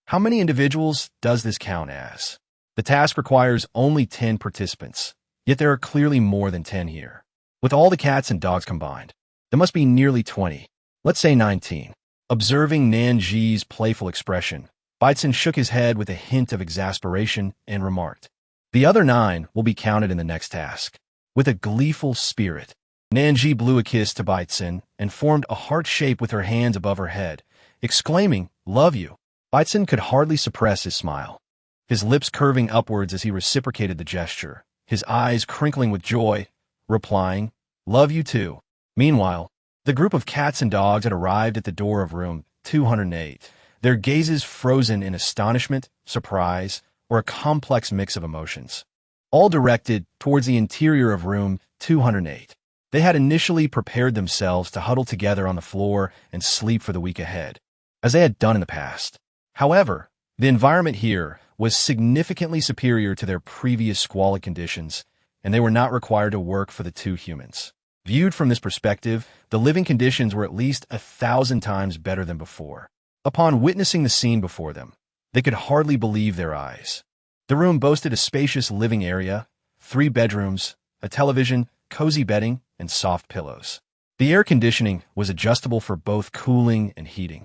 how many individuals does this count as?" The task requires only 10 participants, yet there are clearly more than 10 here. With all the cats and dogs combined, there must be nearly 20. Let's say 19. Observing Nan Zhi's playful expression, Beitzen shook his head with a hint of exasperation and remarked, "The other 9 will be counted in the next task." With a gleeful spirit, Nan Zhi blew a kiss to Beitzen and formed a heart shape with her hands above her head, exclaiming, "Love you." Beitzen could hardly suppress his smile, his lips curving upwards as he reciprocated the gesture, his eyes crinkling with joy, replying, "Love you too." Meanwhile, the group of cats and dogs had arrived at the door of room 208, their gazes frozen in astonishment, surprise, or a complex mix of emotions, all directed towards the interior of room 208. They had initially prepared themselves to huddle together on the floor and sleep for the week ahead, as they had done in the past. However, the environment here was significantly superior to their previous squalid conditions, and they were not required to work for the two humans. Viewed from this perspective, the living conditions were at least 1,000 times better than before. Upon witnessing the scene before them, they could hardly believe their eyes. The room boasted a spacious living area, 3 bedrooms, a television, cozy bedding, and soft pillows. The air conditioning was adjustable for both cooling and heating,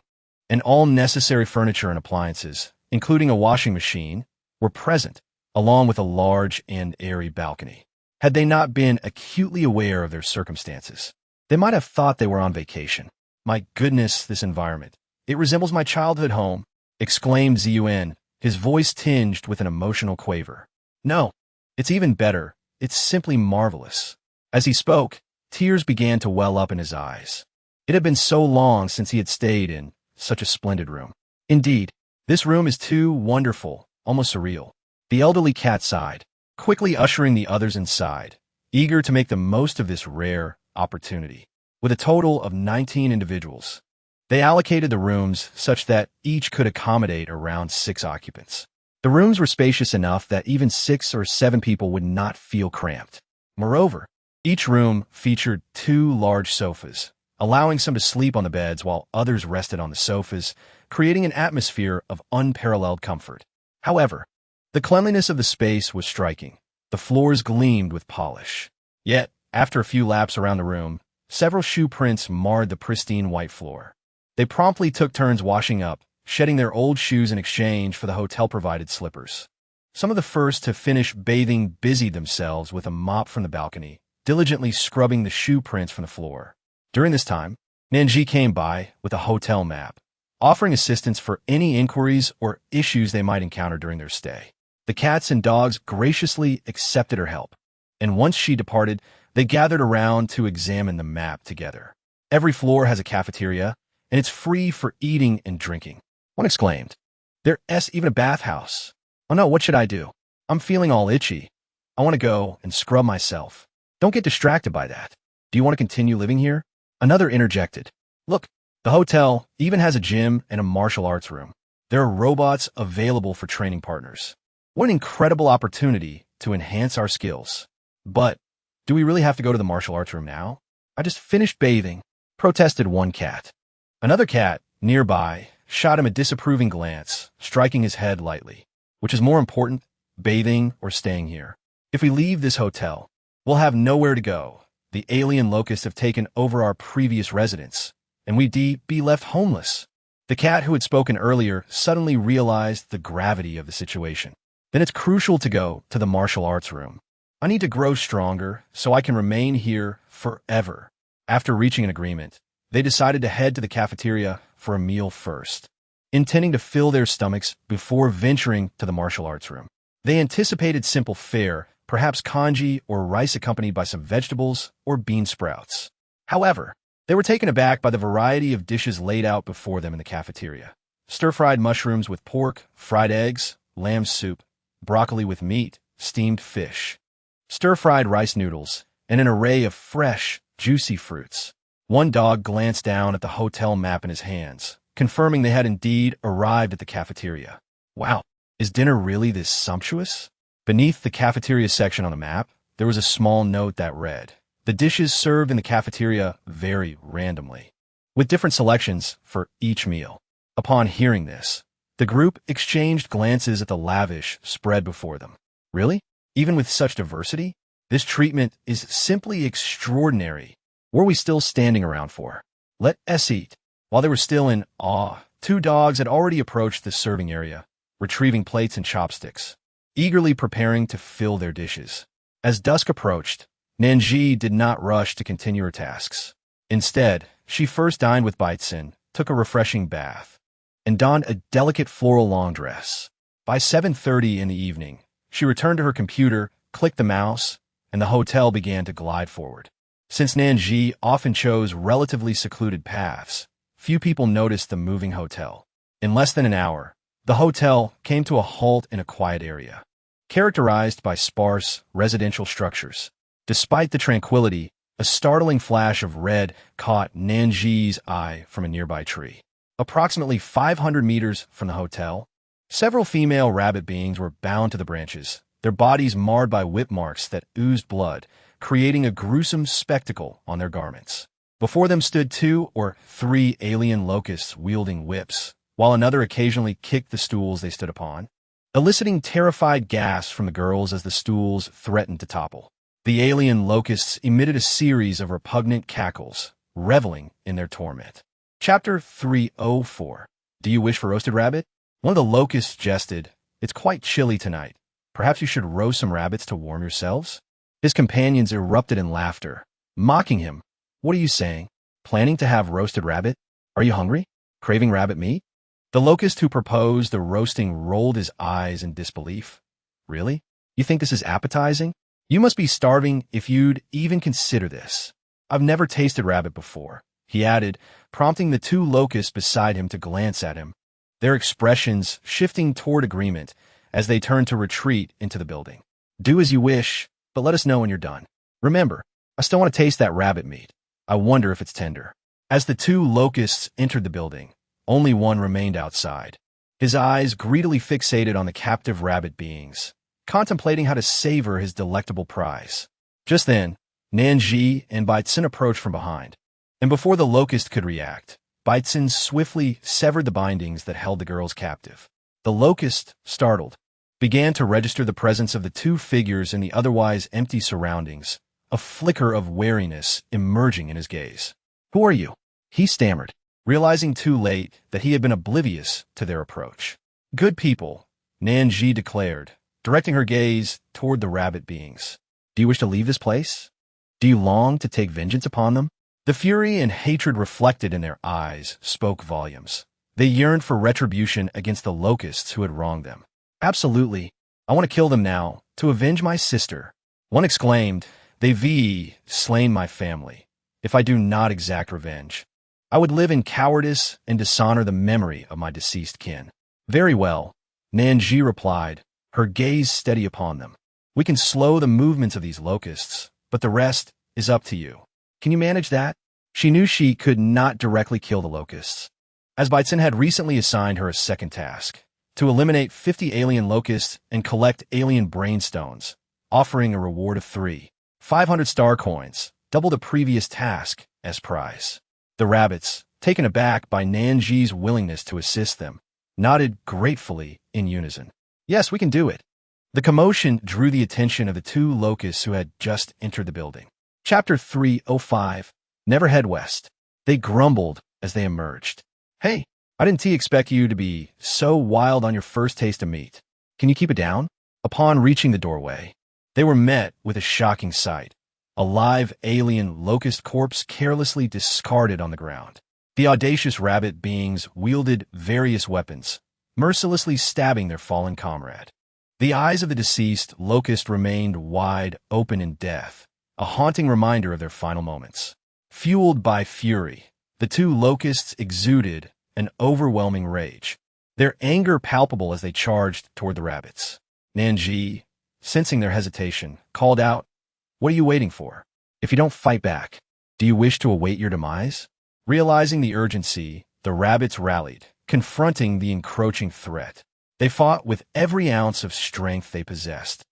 and all necessary furniture and appliances, including a washing machine, were present, along with a large and airy balcony. Had they not been acutely aware of their circumstances, they might have thought they were on vacation. "My goodness, this environment. It resembles my childhood home," exclaimed Zun, his voice tinged with an emotional quaver. "No, it's even better. It's simply marvelous." As he spoke, tears began to well up in his eyes. It had been so long since he had stayed in such a splendid room. "Indeed, this room is too wonderful, almost surreal." The elderly cat sighed, quickly ushering the others inside, eager to make the most of this rare opportunity. With a total of 19 individuals, they allocated the rooms such that each could accommodate around 6 occupants. The rooms were spacious enough that even 6 or 7 people would not feel cramped. Moreover, each room featured 2 large sofas, allowing some to sleep on the beds while others rested on the sofas, creating an atmosphere of unparalleled comfort. However, the cleanliness of the space was striking. The floors gleamed with polish. Yet, after a few laps around the room, several shoe prints marred the pristine white floor. They promptly took turns washing up, shedding their old shoes in exchange for the hotel-provided slippers. Some of the first to finish bathing busied themselves with a mop from the balcony, diligently scrubbing the shoe prints from the floor. During this time, Nan Zhi came by with a hotel map, offering assistance for any inquiries or issues they might encounter during their stay. The cats and dogs graciously accepted her help, and once she departed, they gathered around to examine the map together. "Every floor has a cafeteria, and it's free for eating and drinking," one exclaimed. "There's even a bathhouse. Oh no, what should I do? I'm feeling all itchy. I want to go and scrub myself." "Don't get distracted by that. Do you want to continue living here?" Another interjected. "Look, the hotel even has a gym and a martial arts room. There are robots available for training partners. What an incredible opportunity to enhance our skills. But do we really have to go to the martial arts room now? I just finished bathing," protested one cat. Another cat, nearby, shot him a disapproving glance, striking his head lightly. "Which is more important, bathing or staying here? If we leave this hotel, we'll have nowhere to go. The alien locusts have taken over our previous residence, and we'd be left homeless." The cat who had spoken earlier suddenly realized the gravity of the situation. "Then it's crucial to go to the martial arts room. I need to grow stronger so I can remain here forever." After reaching an agreement, they decided to head to the cafeteria for a meal first, intending to fill their stomachs before venturing to the martial arts room. They anticipated simple fare, perhaps congee or rice accompanied by some vegetables or bean sprouts. However, they were taken aback by the variety of dishes laid out before them in the cafeteria. Stir-fried mushrooms with pork, fried eggs, lamb soup, broccoli with meat, steamed fish, stir-fried rice noodles, and an array of fresh, juicy fruits. One dog glanced down at the hotel map in his hands, confirming they had indeed arrived at the cafeteria. "Wow, is dinner really this sumptuous?" Beneath the cafeteria section on the map, there was a small note that read, "The dishes served in the cafeteria vary randomly, with different selections for each meal." Upon hearing this, the group exchanged glances at the lavish spread before them. "Really? Even with such diversity? This treatment is simply extraordinary. What are we still standing around for? Let us eat." While they were still in awe, 2 dogs had already approached the serving area, retrieving plates and chopsticks, eagerly preparing to fill their dishes. As dusk approached, Nan Zhi did not rush to continue her tasks. Instead, she first dined with Baitzin, took a refreshing bath, and donned a delicate floral long dress. By 7:30 in the evening, she returned to her computer, clicked the mouse, and the hotel began to glide forward. Since Nan Zhi often chose relatively secluded paths, few people noticed the moving hotel. In less than an hour, The hotel came to a halt in a quiet area, characterized by sparse residential structures. Despite the tranquility, a startling flash of red caught Nan Zhi's eye from a nearby tree. Approximately 500 meters from the hotel, several female rabbit beings were bound to the branches, their bodies marred by whip marks that oozed blood, creating a gruesome spectacle on their garments. Before them stood 2 or 3 alien locusts wielding whips, while another occasionally kicked the stools they stood upon, eliciting terrified gasps from the girls as the stools threatened to topple. The alien locusts emitted a series of repugnant cackles, reveling in their torment. Chapter 304. Do you wish for roasted rabbit? One of the locusts jested, "It's quite chilly tonight. Perhaps you should roast some rabbits to warm yourselves?" His companions erupted in laughter, mocking him. "What are you saying? Planning to have roasted rabbit? Are you hungry? Craving rabbit meat?" The locust who proposed the roasting rolled his eyes in disbelief. "Really? You think this is appetizing? You must be starving if you'd even consider this. I've never tasted rabbit before," he added, prompting the 2 locusts beside him to glance at him, their expressions shifting toward agreement as they turned to retreat into the building. "Do as you wish, but let us know when you're done. Remember, I still want to taste that rabbit meat. I wonder if it's tender." As the 2 locusts entered the building, only one remained outside, his eyes greedily fixated on the captive rabbit beings, contemplating how to savor his delectable prize. Just then, Nan Zhi and Baitsin approached from behind, and before the locust could react, Baitsin swiftly severed the bindings that held the girls captive. The locust, startled, began to register the presence of the 2 figures in the otherwise empty surroundings, a flicker of wariness emerging in his gaze. "Who are you?" he stammered, realizing too late that he had been oblivious to their approach. "Good people," Nan Zhi declared, directing her gaze toward the rabbit beings. "Do you wish to leave this place? Do you long to take vengeance upon them?" The fury and hatred reflected in their eyes spoke volumes. They yearned for retribution against the locusts who had wronged them. "Absolutely. I want to kill them now, to avenge my sister," one exclaimed. "They've slain my family. If I do not exact revenge, I would live in cowardice and dishonor the memory of my deceased kin." "Very well," Nan Zhi replied, her gaze steady upon them. "We can slow the movements of these locusts, but the rest is up to you. Can you manage that?" She knew she could not directly kill the locusts, as Baitsin had recently assigned her a second task, to eliminate 50 alien locusts and collect alien brainstones, offering a reward of 500 star coins, double the previous task, as prize. The rabbits, taken aback by Nan Zhi's willingness to assist them, nodded gratefully in unison. "Yes, we can do it." The commotion drew the attention of the 2 locusts who had just entered the building. Chapter 305. Never head west. They grumbled as they emerged. "Hey, I didn't expect you to be so wild on your first taste of meat. Can you keep it down?" Upon reaching the doorway, they were met with a shocking sight. A live alien locust corpse carelessly discarded on the ground. The audacious rabbit beings wielded various weapons, mercilessly stabbing their fallen comrade. The eyes of the deceased locust remained wide open in death, a haunting reminder of their final moments. Fueled by fury, the 2 locusts exuded an overwhelming rage, their anger palpable as they charged toward the rabbits. Nan Zhi, sensing their hesitation, called out, "What are you waiting for? If you don't fight back, do you wish to await your demise?" Realizing the urgency, the rabbits rallied, confronting the encroaching threat. They fought with every ounce of strength they possessed,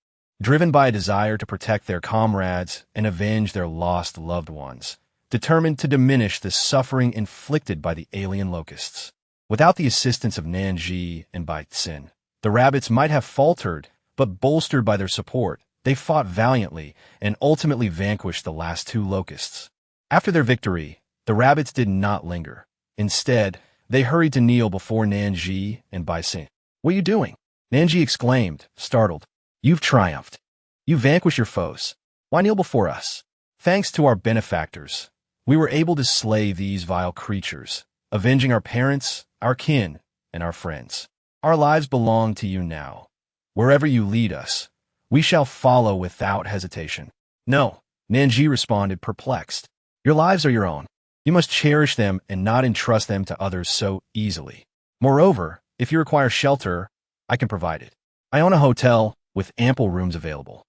driven by a desire to protect their comrades and avenge their lost loved ones, determined to diminish the suffering inflicted by the alien locusts. Without the assistance of Nan Zhi and Baitsin, the rabbits might have faltered, but bolstered by their support, they fought valiantly and ultimately vanquished the last 2 locusts. After their victory, the rabbits did not linger. Instead, they hurried to kneel before Nan Zhi and Baitsin. "What are you doing?" Nan Zhi exclaimed, startled. "You've triumphed. You vanquished your foes. Why kneel before us?" "Thanks to our benefactors, we were able to slay these vile creatures, avenging our parents, our kin, and our friends. Our lives belong to you now. Wherever you lead us, we shall follow without hesitation." "No," Nan Zhi responded, perplexed. "Your lives are your own. You must cherish them and not entrust them to others so easily. Moreover, If you require shelter, I can provide it. I own a hotel with ample rooms available.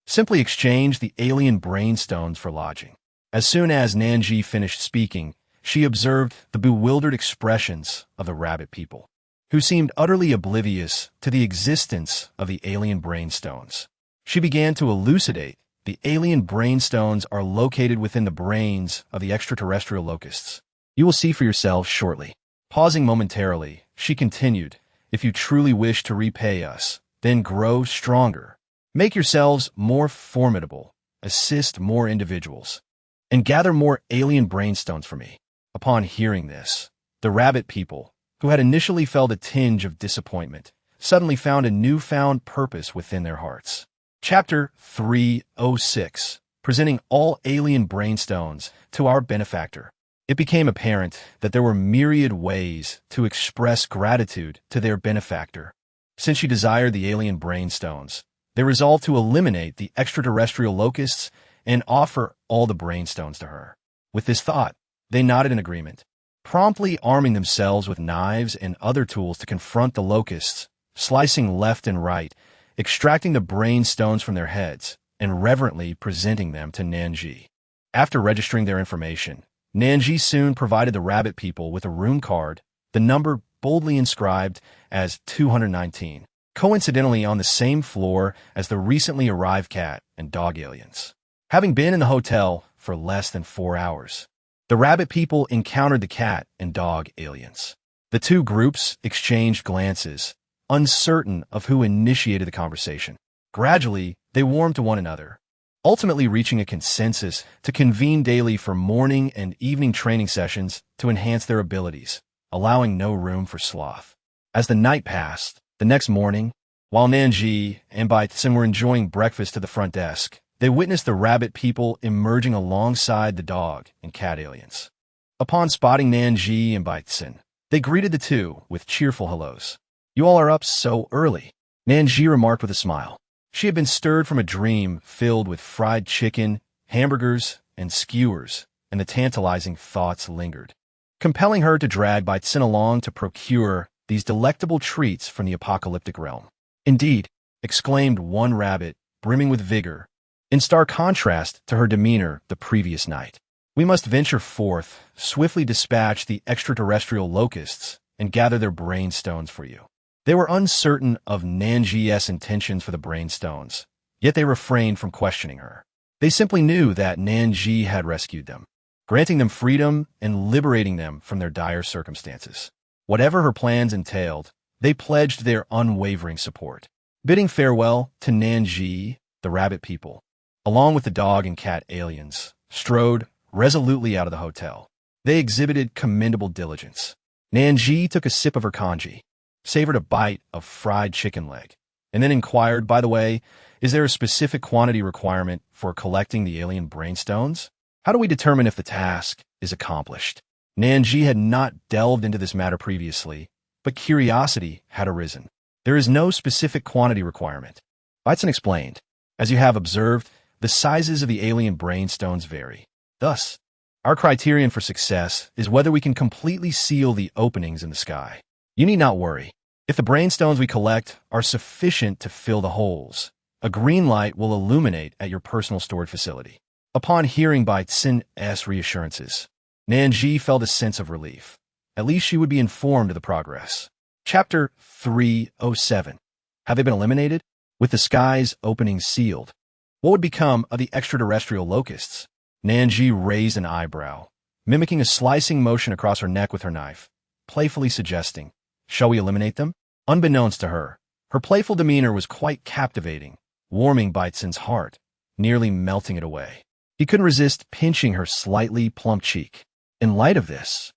Simply exchange the alien brainstones for lodging. As soon as Nan Zhi finished speaking, she observed the bewildered expressions of the rabbit people, who seemed utterly oblivious to the existence of the alien brainstones. She began to elucidate. The alien brainstones are located within the brains of the extraterrestrial locusts. You will see for yourselves shortly. Pausing momentarily, she continued, if you truly wish to repay us, then grow stronger. Make yourselves more formidable, assist more individuals, and gather more alien brainstones for me. Upon hearing this, the rabbit people, who had initially felt a tinge of disappointment, suddenly found a newfound purpose within their hearts. Chapter 306, presenting all alien brainstones to our benefactor. It became apparent that there were myriad ways to express gratitude to their benefactor. Since she desired the alien brainstones, they resolved to eliminate the extraterrestrial locusts and offer all the brainstones to her. With this thought, they nodded in agreement, promptly arming themselves with knives and other tools to confront the locusts, slicing left and right, extracting the brainstones from their heads, and reverently presenting them to Nan Zhi. After registering their information, Nan Zhi soon provided the rabbit people with a room card, the number boldly inscribed as 219, coincidentally on the same floor as the recently arrived cat and dog aliens. Having been in the hotel for less than 4 hours, the rabbit people encountered the cat and dog aliens. The two groups exchanged glances, uncertain of who initiated the conversation. Gradually, they warmed to one another, ultimately reaching a consensus to convene daily for morning and evening training sessions to enhance their abilities, allowing no room for sloth. As the night passed, the next morning, while Nan Zhi and Baitsun were enjoying breakfast at the front desk, they witnessed the rabbit people emerging alongside the dog and cat aliens. Upon spotting Nan Zhi and Baitsun, they greeted the two with cheerful hellos. You all are up so early, Nan Zhi remarked with a smile. She had been stirred from a dream filled with fried chicken, hamburgers, and skewers, and the tantalizing thoughts lingered, compelling her to drag Baitsun along to procure these delectable treats from the apocalyptic realm. Indeed, exclaimed one rabbit, brimming with vigor, in stark contrast to her demeanor the previous night. We must venture forth, swiftly dispatch the extraterrestrial locusts, and gather their brainstones for you. They were uncertain of Nan Zhi's intentions for the brainstones, yet they refrained from questioning her. They simply knew that Nan Zhi had rescued them, granting them freedom and liberating them from their dire circumstances. Whatever her plans entailed, they pledged their unwavering support. Bidding farewell to Nan Zhi, the rabbit people, along with the dog and cat aliens, strode resolutely out of the hotel. They exhibited commendable diligence. Nan Zhi took a sip of her congee, savored a bite of fried chicken leg, and then inquired, by the way, is there a specific quantity requirement for collecting the alien brainstones? How do we determine if the task is accomplished? Nan Zhi had not delved into this matter previously, but curiosity had arisen. There is no specific quantity requirement. Baitsun explained. As you have observed, the sizes of the alien brainstones vary. Thus, our criterion for success is whether we can completely seal the openings in the sky. You need not worry. If the brainstones we collect are sufficient to fill the holes, a green light will illuminate at your personal storage facility. Upon hearing Baitsun's reassurances, Nan Zhi felt a sense of relief. At least she would be informed of the progress. Chapter 307. Have they been eliminated? With the sky's openings sealed, what would become of the extraterrestrial locusts? Nan Zhi raised an eyebrow, mimicking a slicing motion across her neck with her knife, playfully suggesting, shall we eliminate them? Unbeknownst to her, her playful demeanor was quite captivating, warming Baitsun's heart, nearly melting it away. He couldn't resist pinching her slightly plump cheek. In light of this,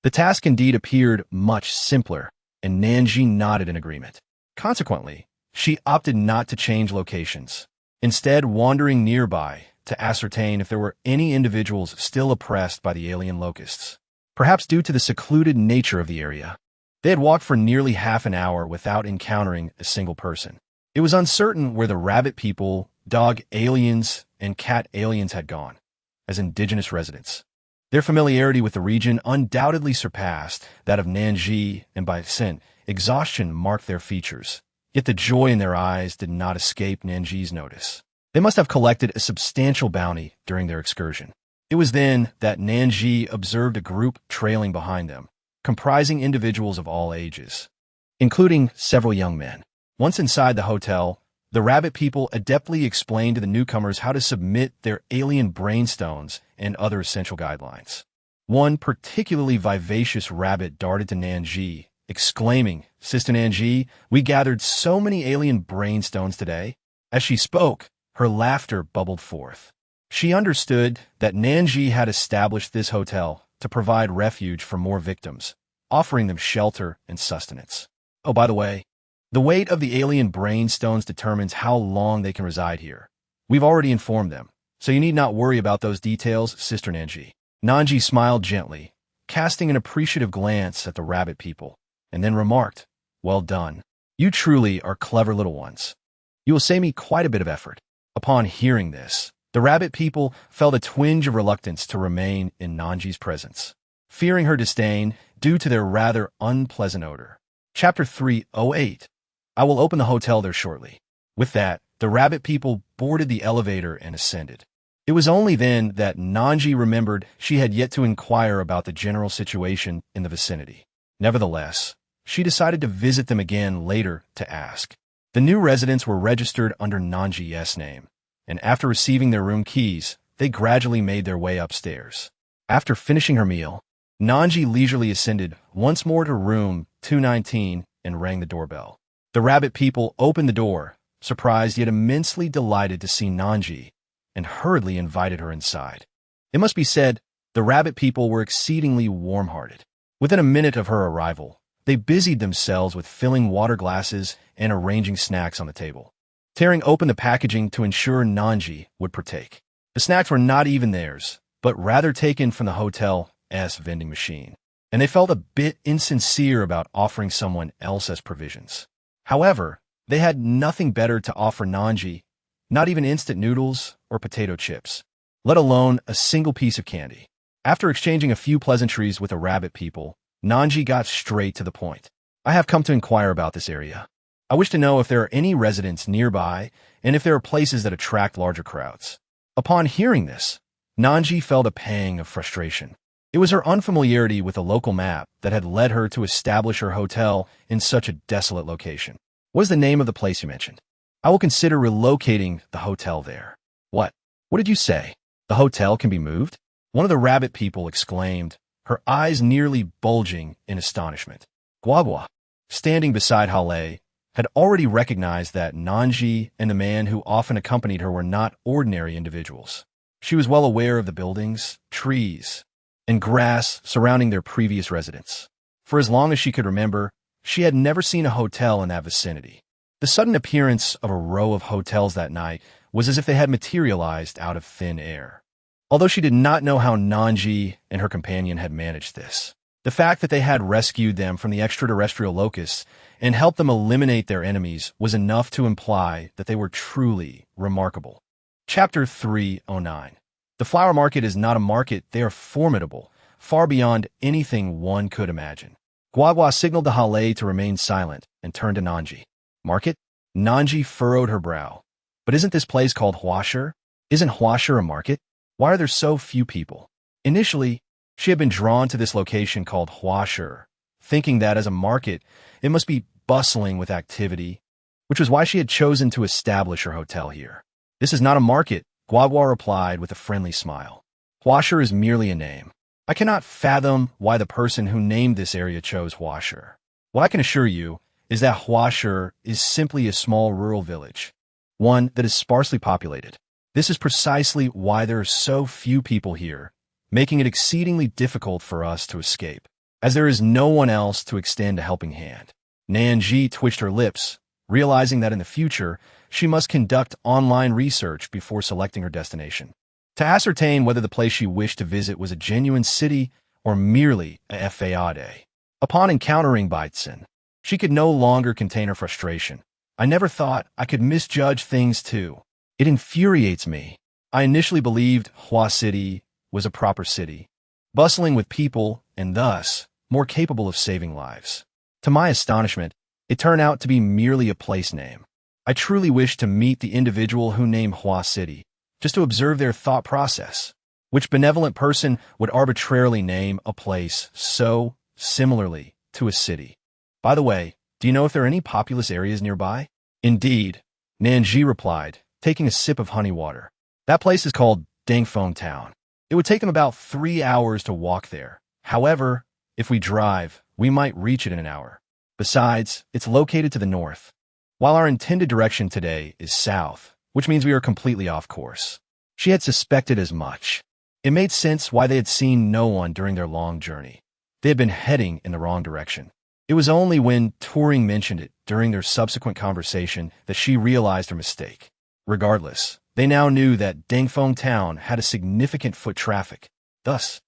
the task indeed appeared much simpler, and Nan Zhi nodded in agreement. Consequently, she opted not to change locations, instead wandering nearby to ascertain if there were any individuals still oppressed by the alien locusts. Perhaps due to the secluded nature of the area, they had walked for nearly half an hour without encountering a single person. It was uncertain where the rabbit people, dog aliens, and cat aliens had gone, as indigenous residents. Their familiarity with the region undoubtedly surpassed that of Nan Zhi, and by extent, exhaustion marked their features. Yet the joy in their eyes did not escape Nan Zhi's notice. They must have collected a substantial bounty during their excursion. It was then that Nan Zhi observed a group trailing behind them, comprising individuals of all ages, including several young men. Once inside the hotel, the rabbit people adeptly explained to the newcomers how to submit their alien brainstones and other essential guidelines. One particularly vivacious rabbit darted to Nan Zhi, exclaiming, "Sister Nan Zhi, we gathered so many alien brainstones today." As she spoke, her laughter bubbled forth. She understood that Nan Zhi had established this hotel to provide refuge for more victims, offering them shelter and sustenance. Oh, by the way, the weight of the alien brainstones determines how long they can reside here. We've already informed them, so you need not worry about those details, Sister Nan Zhi. Nan Zhi smiled gently, casting an appreciative glance at the rabbit people, and then remarked, "Well done. You truly are clever little ones. You will save me quite a bit of effort." Upon hearing this, the rabbit people felt a twinge of reluctance to remain in Nan Zhi's presence, fearing her disdain due to their rather unpleasant odor. Chapter 308. I will open the hotel there shortly. With that, the rabbit people boarded the elevator and ascended. It was only then that Nan Zhi remembered she had yet to inquire about the general situation in the vicinity. Nevertheless, she decided to visit them again later to ask. The new residents were registered under Nan Zhi's name, and after receiving their room keys, they gradually made their way upstairs. After finishing her meal, Nan Zhi leisurely ascended once more to room 219 and rang the doorbell. The rabbit people opened the door, surprised yet immensely delighted to see Nan Zhi, and hurriedly invited her inside. It must be said, the rabbit people were exceedingly warm-hearted. Within a minute of her arrival, they busied themselves with filling water glasses and arranging snacks on the table, tearing open the packaging to ensure Nan Zhi would partake. The snacks were not even theirs, but rather taken from the hotel's vending machine, and they felt a bit insincere about offering someone else as provisions. However, they had nothing better to offer Nan Zhi, not even instant noodles or potato chips, let alone a single piece of candy. After exchanging a few pleasantries with the rabbit people, Nan Zhi got straight to the point. I have come to inquire about this area. I wish to know if there are any residents nearby and if there are places that attract larger crowds. Upon hearing this, Nan Zhi felt a pang of frustration. It was her unfamiliarity with the local map that had led her to establish her hotel in such a desolate location. What is the name of the place you mentioned? I will consider relocating the hotel there. What? What did you say? The hotel can be moved? One of the rabbit people exclaimed, her eyes nearly bulging in astonishment. Guagua, standing beside Hale, had already recognized that Nan Zhi and the man who often accompanied her were not ordinary individuals. She was well aware of the buildings, trees, and grass surrounding their previous residence. For as long as she could remember, she had never seen a hotel in that vicinity. The sudden appearance of a row of hotels that night was as if they had materialized out of thin air. Although she did not know how Nan Zhi and her companion had managed this, the fact that they had rescued them from the extraterrestrial locusts and helped them eliminate their enemies was enough to imply that they were truly remarkable. Chapter 309. The flower market is not a market, they are formidable, far beyond anything one could imagine. Guagua signaled to Hale to remain silent and turned to Nan Zhi. Market? Nan Zhi furrowed her brow. But isn't this place called Huasher? Isn't Huasher a market? Why are there so few people? Initially, she had been drawn to this location called Huasher, thinking that as a market, it must be bustling with activity, which was why she had chosen to establish her hotel here. This is not a market, Guagua replied with a friendly smile. Huasher is merely a name. I cannot fathom why the person who named this area chose Huasher. What I can assure you is that Huasher is simply a small rural village, one that is sparsely populated. This is precisely why there are so few people here, making it exceedingly difficult for us to escape, as there is no one else to extend a helping hand. Nan Zhi twitched her lips, realizing that in the future, she must conduct online research before selecting her destination, to ascertain whether the place she wished to visit was a genuine city or merely a fade. Upon encountering Baitzen, she could no longer contain her frustration. I never thought I could misjudge things too. It infuriates me. I initially believed Hua City was a proper city, bustling with people and thus more capable of saving lives. To my astonishment, it turned out to be merely a place name. I truly wished to meet the individual who named Hua City, just to observe their thought process. Which benevolent person would arbitrarily name a place so similarly to a city? By the way, do you know if there are any populous areas nearby? Indeed, Nan Zhi replied, taking a sip of honey water. That place is called Dangfeng Town. It would take them about 3 hours to walk there. However, if we drive, we might reach it in an hour. Besides, it's located to the north, while our intended direction today is south, which means we are completely off course. She had suspected as much. It made sense why they had seen no one during their long journey. They had been heading in the wrong direction. It was only when Turing mentioned it during their subsequent conversation that she realized her mistake. Regardless, they now knew that Dangfeng Town had a significant foot traffic. Thus,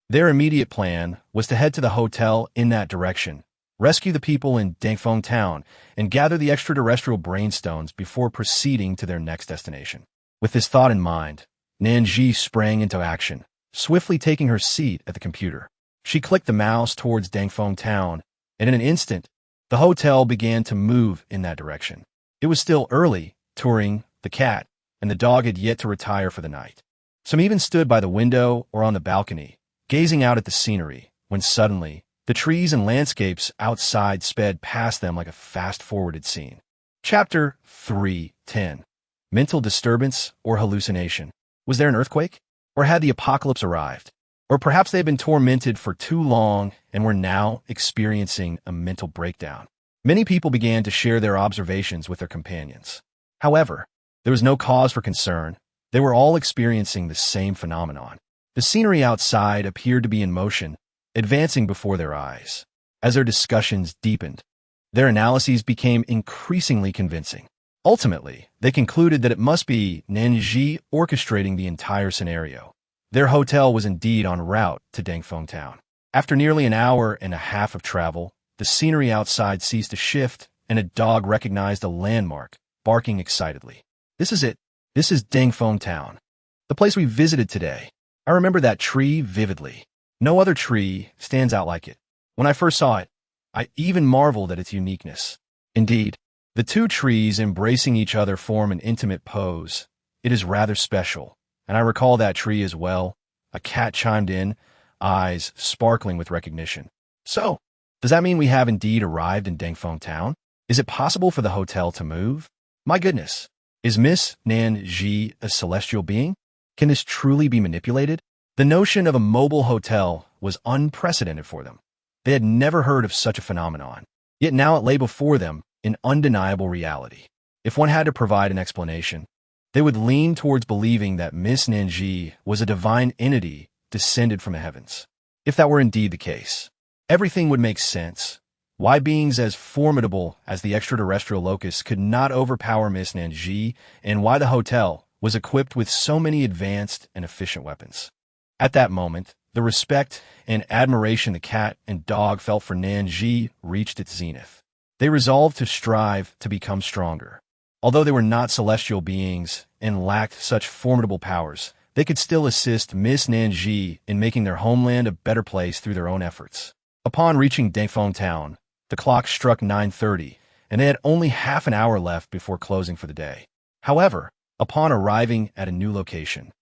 their immediate plan was to head to the hotel in that direction, rescue the people in Dangfeng Town, and gather the extraterrestrial brainstones before proceeding to their next destination. With this thought in mind, Nan Zhi sprang into action, swiftly taking her seat at the computer. She clicked the mouse towards Dangfeng Town, and in an instant, the hotel began to move in that direction. It was still early. Turing, the cat, and the dog had yet to retire for the night. Some even stood by the window or on the balcony, gazing out at the scenery, when suddenly, the trees and landscapes outside sped past them like a fast-forwarded scene. Chapter 3:10. Mental disturbance or hallucination. Was there an earthquake? Or had the apocalypse arrived? Or perhaps they had been tormented for too long and were now experiencing a mental breakdown. Many people began to share their observations with their companions. However, there was no cause for concern. They were all experiencing the same phenomenon. The scenery outside appeared to be in motion, advancing before their eyes. As their discussions deepened, their analyses became increasingly convincing. Ultimately, they concluded that it must be Nan Zhi orchestrating the entire scenario. Their hotel was indeed en route to Dangfeng Town. After nearly an hour and a half of travel, the scenery outside ceased to shift, and a dog recognized a landmark, barking excitedly. This is it. This is Dangfeng Town, the place we visited today. I remember that tree vividly. No other tree stands out like it. When I first saw it, I even marveled at its uniqueness. Indeed, the two trees embracing each other form an intimate pose. It is rather special, and I recall that tree as well. A cat chimed in, eyes sparkling with recognition. So, does that mean we have indeed arrived in Dangfeng Town? Is it possible for the hotel to move? My goodness, is Miss Nan Zhi a celestial being? Can this truly be manipulated? The notion of a mobile hotel was unprecedented for them. They had never heard of such a phenomenon, yet now it lay before them in undeniable reality. If one had to provide an explanation, they would lean towards believing that Miss Nan Zhi was a divine entity descended from the heavens. If that were indeed the case, everything would make sense. Why beings as formidable as the extraterrestrial locusts could not overpower Miss Nan Zhi, and why the hotel was equipped with so many advanced and efficient weapons. At that moment, the respect and admiration the cat and dog felt for Nan Zhi reached its zenith. They resolved to strive to become stronger. Although they were not celestial beings and lacked such formidable powers, they could still assist Miss Nan Zhi in making their homeland a better place through their own efforts. Upon reaching Dangfeng Town, the clock struck 9:30, and they had only half an hour left before closing for the day. However, upon arriving at a new location,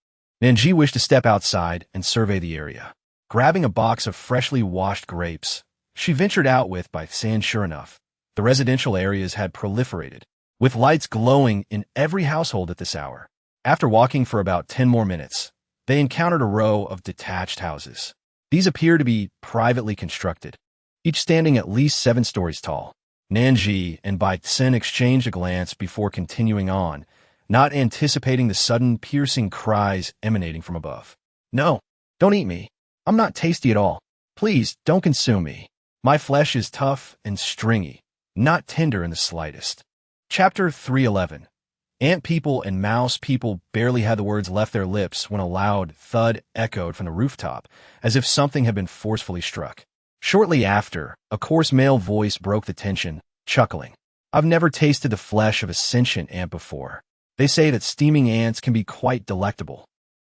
Nan Zhi wished to step outside and survey the area. Grabbing a box of freshly washed grapes, she ventured out with by sand. Sure enough, the residential areas had proliferated, with lights glowing in every household at this hour. After walking for about 10 more minutes, they encountered a row of detached houses. These appear to be privately constructed, each standing at least 7 stories tall. Nan Zhi and Bai Tsin exchanged a glance before continuing on, not anticipating the sudden piercing cries emanating from above. No, don't eat me. I'm not tasty at all. Please don't consume me. My flesh is tough and stringy, not tender in the slightest. Chapter 3:11. Ant people and mouse people barely had the words left their lips when a loud thud echoed from the rooftop, as if something had been forcefully struck. Shortly after, a coarse male voice broke the tension, chuckling. I've never tasted the flesh of a sentient ant before. They say that steaming ants can be quite delectable.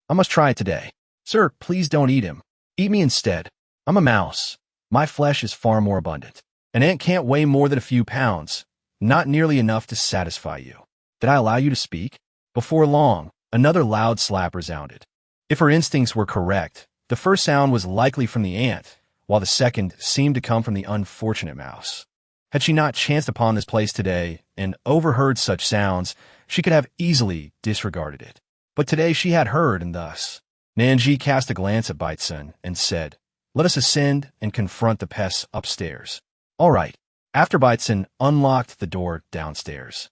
I must try it today. Sir, please don't eat him. Eat me instead. I'm a mouse. My flesh is far more abundant. An ant can't weigh more than a few pounds, not nearly enough to satisfy you. Did I allow you to speak? Before long, another loud slap resounded. If her instincts were correct, the first sound was likely from the ant, while the second seemed to come from the unfortunate mouse. Had she not chanced upon this place today and overheard such sounds, she could have easily disregarded it. But today she had heard, and thus, Nan Zhi cast a glance at Baitsun and said, "Let us ascend and confront the pests upstairs." All right. After Baitsun unlocked the door downstairs,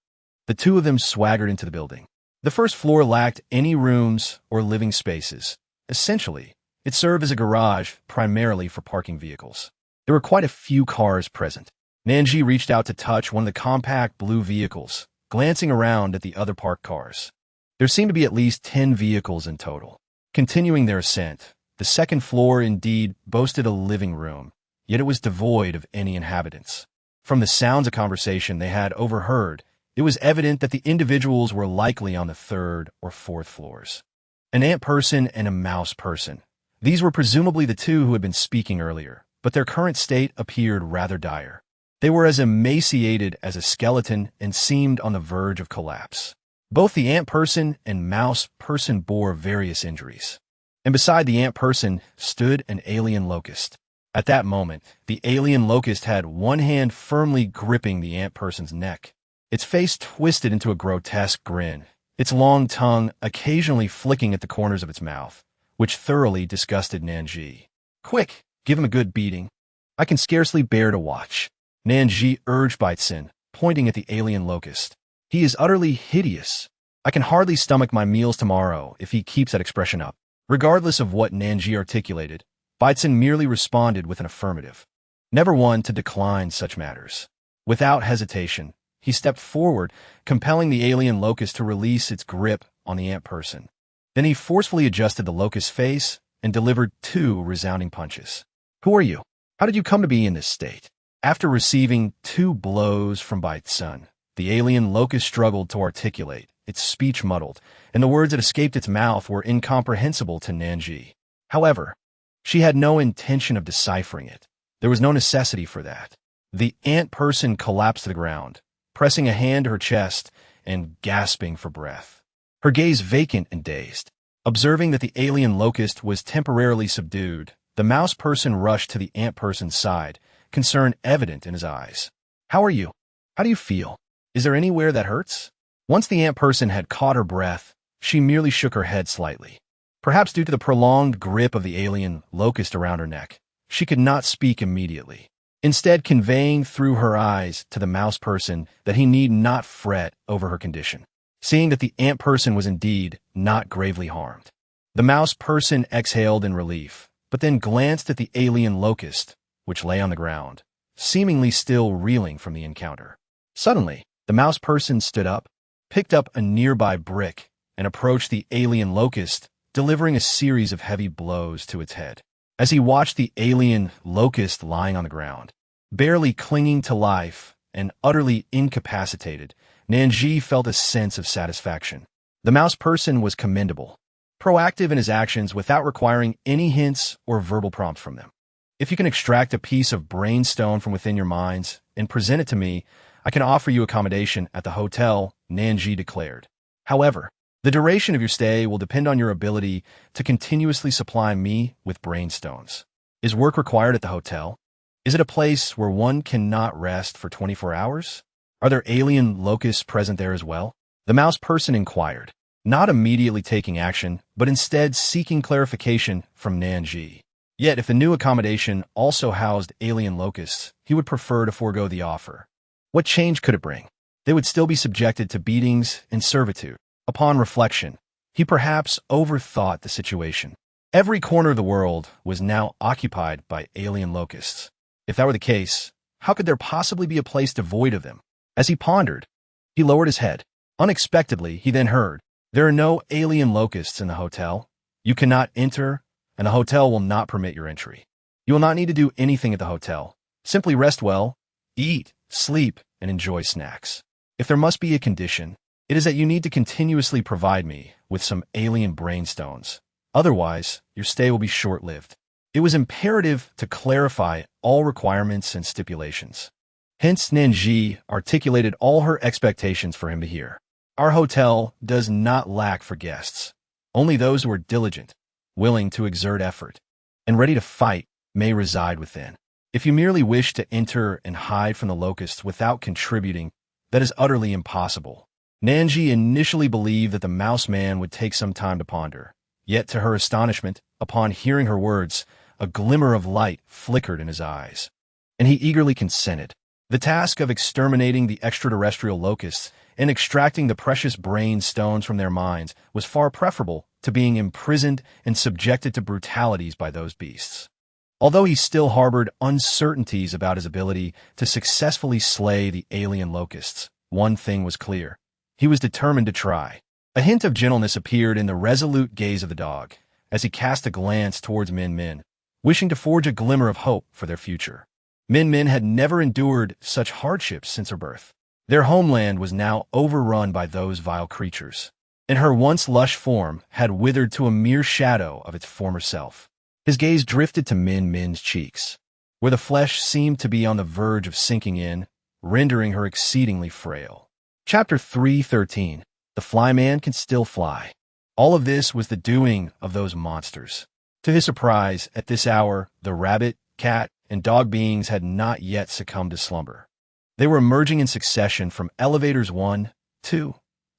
the two of them swaggered into the building. The first floor lacked any rooms or living spaces. Essentially, it served as a garage primarily for parking vehicles. There were quite a few cars present. Nan Zhi reached out to touch one of the compact blue vehicles, glancing around at the other parked cars. There seemed to be at least 10 vehicles in total. Continuing their ascent, the second floor indeed boasted a living room, yet it was devoid of any inhabitants. From the sounds of conversation they had overheard, it was evident that the individuals were likely on the third or fourth floors. An ant person and a mouse person. These were presumably the two who had been speaking earlier, but their current state appeared rather dire. They were as emaciated as a skeleton and seemed on the verge of collapse. Both the ant person and mouse person bore various injuries. And beside the ant person stood an alien locust. At that moment, the alien locust had one hand firmly gripping the ant person's neck. Its face twisted into a grotesque grin, its long tongue occasionally flicking at the corners of its mouth, which thoroughly disgusted Nan Zhi. "Quick, give him a good beating. I can scarcely bear to watch," Nan Zhi urged Baitsun, pointing at the alien locust. "He is utterly hideous. I can hardly stomach my meals tomorrow if he keeps that expression up." Regardless of what Nan Zhi articulated, Baitsun merely responded with an affirmative, never one to decline such matters. Without hesitation, he stepped forward, compelling the alien locust to release its grip on the ant person. Then he forcefully adjusted the locust's face and delivered 2 resounding punches. "Who are you? How did you come to be in this state?" After receiving 2 blows from Baitsun, the alien locust struggled to articulate, its speech muddled, and the words that escaped its mouth were incomprehensible to Nan Zhi. However, she had no intention of deciphering it. There was no necessity for that. The ant person collapsed to the ground, pressing a hand to her chest and gasping for breath, her gaze vacant and dazed. Observing that the alien locust was temporarily subdued, the mouse person rushed to the ant person's side, concern evident in his eyes. "How are you? How do you feel? Is there anywhere that hurts?" Once the ant person had caught her breath, she merely shook her head slightly. Perhaps due to the prolonged grip of the alien locust around her neck, she could not speak immediately, instead conveying through her eyes to the mouse person that he need not fret over her condition. Seeing that the ant person was indeed not gravely harmed, the mouse person exhaled in relief, but then glanced at the alien locust, which lay on the ground, seemingly still reeling from the encounter. Suddenly, the mouse person stood up, picked up a nearby brick, and approached the alien locust, delivering a series of heavy blows to its head. As he watched the alien locust lying on the ground, barely clinging to life and utterly incapacitated, Nan Zhi felt a sense of satisfaction. The mouse person was commendable, proactive in his actions without requiring any hints or verbal prompts from them. "If you can extract a piece of brainstone from within your minds and present it to me, I can offer you accommodation at the hotel," Nan Zhi declared. "However, the duration of your stay will depend on your ability to continuously supply me with brainstones. Is work required at the hotel? Is it a place where one cannot rest for 24 hours? Are there alien locusts present there as well?" The mouse person inquired, not immediately taking action, but instead seeking clarification from Nan Zhi. Yet if the new accommodation also housed alien locusts, he would prefer to forego the offer. What change could it bring? They would still be subjected to beatings and servitude. Upon reflection, he perhaps overthought the situation. Every corner of the world was now occupied by alien locusts. If that were the case, how could there possibly be a place devoid of them? As he pondered, he lowered his head. Unexpectedly, he then heard, "There are no alien locusts in the hotel. You cannot enter, and the hotel will not permit your entry. You will not need to do anything at the hotel. Simply rest well, eat, sleep, and enjoy snacks. If there must be a condition, it is that you need to continuously provide me with some alien brainstones. Otherwise, your stay will be short-lived." It was imperative to clarify all requirements and stipulations. Hence, Nan Zhi articulated all her expectations for him to hear. Our hotel does not lack for guests. Only those who are diligent, willing to exert effort, and ready to fight may reside within. If you merely wish to enter and hide from the locusts without contributing, that is utterly impossible. Nan Zhi initially believed that the mouse man would take some time to ponder. Yet, to her astonishment, upon hearing her words, a glimmer of light flickered in his eyes, and he eagerly consented. The task of exterminating the extraterrestrial locusts and extracting the precious brain stones from their minds was far preferable to being imprisoned and subjected to brutalities by those beasts. Although he still harbored uncertainties about his ability to successfully slay the alien locusts, one thing was clear. He was determined to try. A hint of gentleness appeared in the resolute gaze of the dog as he cast a glance towards Min Min, wishing to forge a glimmer of hope for their future. Min Min had never endured such hardships since her birth. Their homeland was now overrun by those vile creatures, and her once lush form had withered to a mere shadow of its former self. His gaze drifted to Min Min's cheeks, where the flesh seemed to be on the verge of sinking in, rendering her exceedingly frail. Chapter 313. The Flyman Can Still Fly. All of this was the doing of those monsters. To his surprise, at this hour, the rabbit, cat, and dog beings had not yet succumbed to slumber. They were emerging in succession from elevators 1, 2,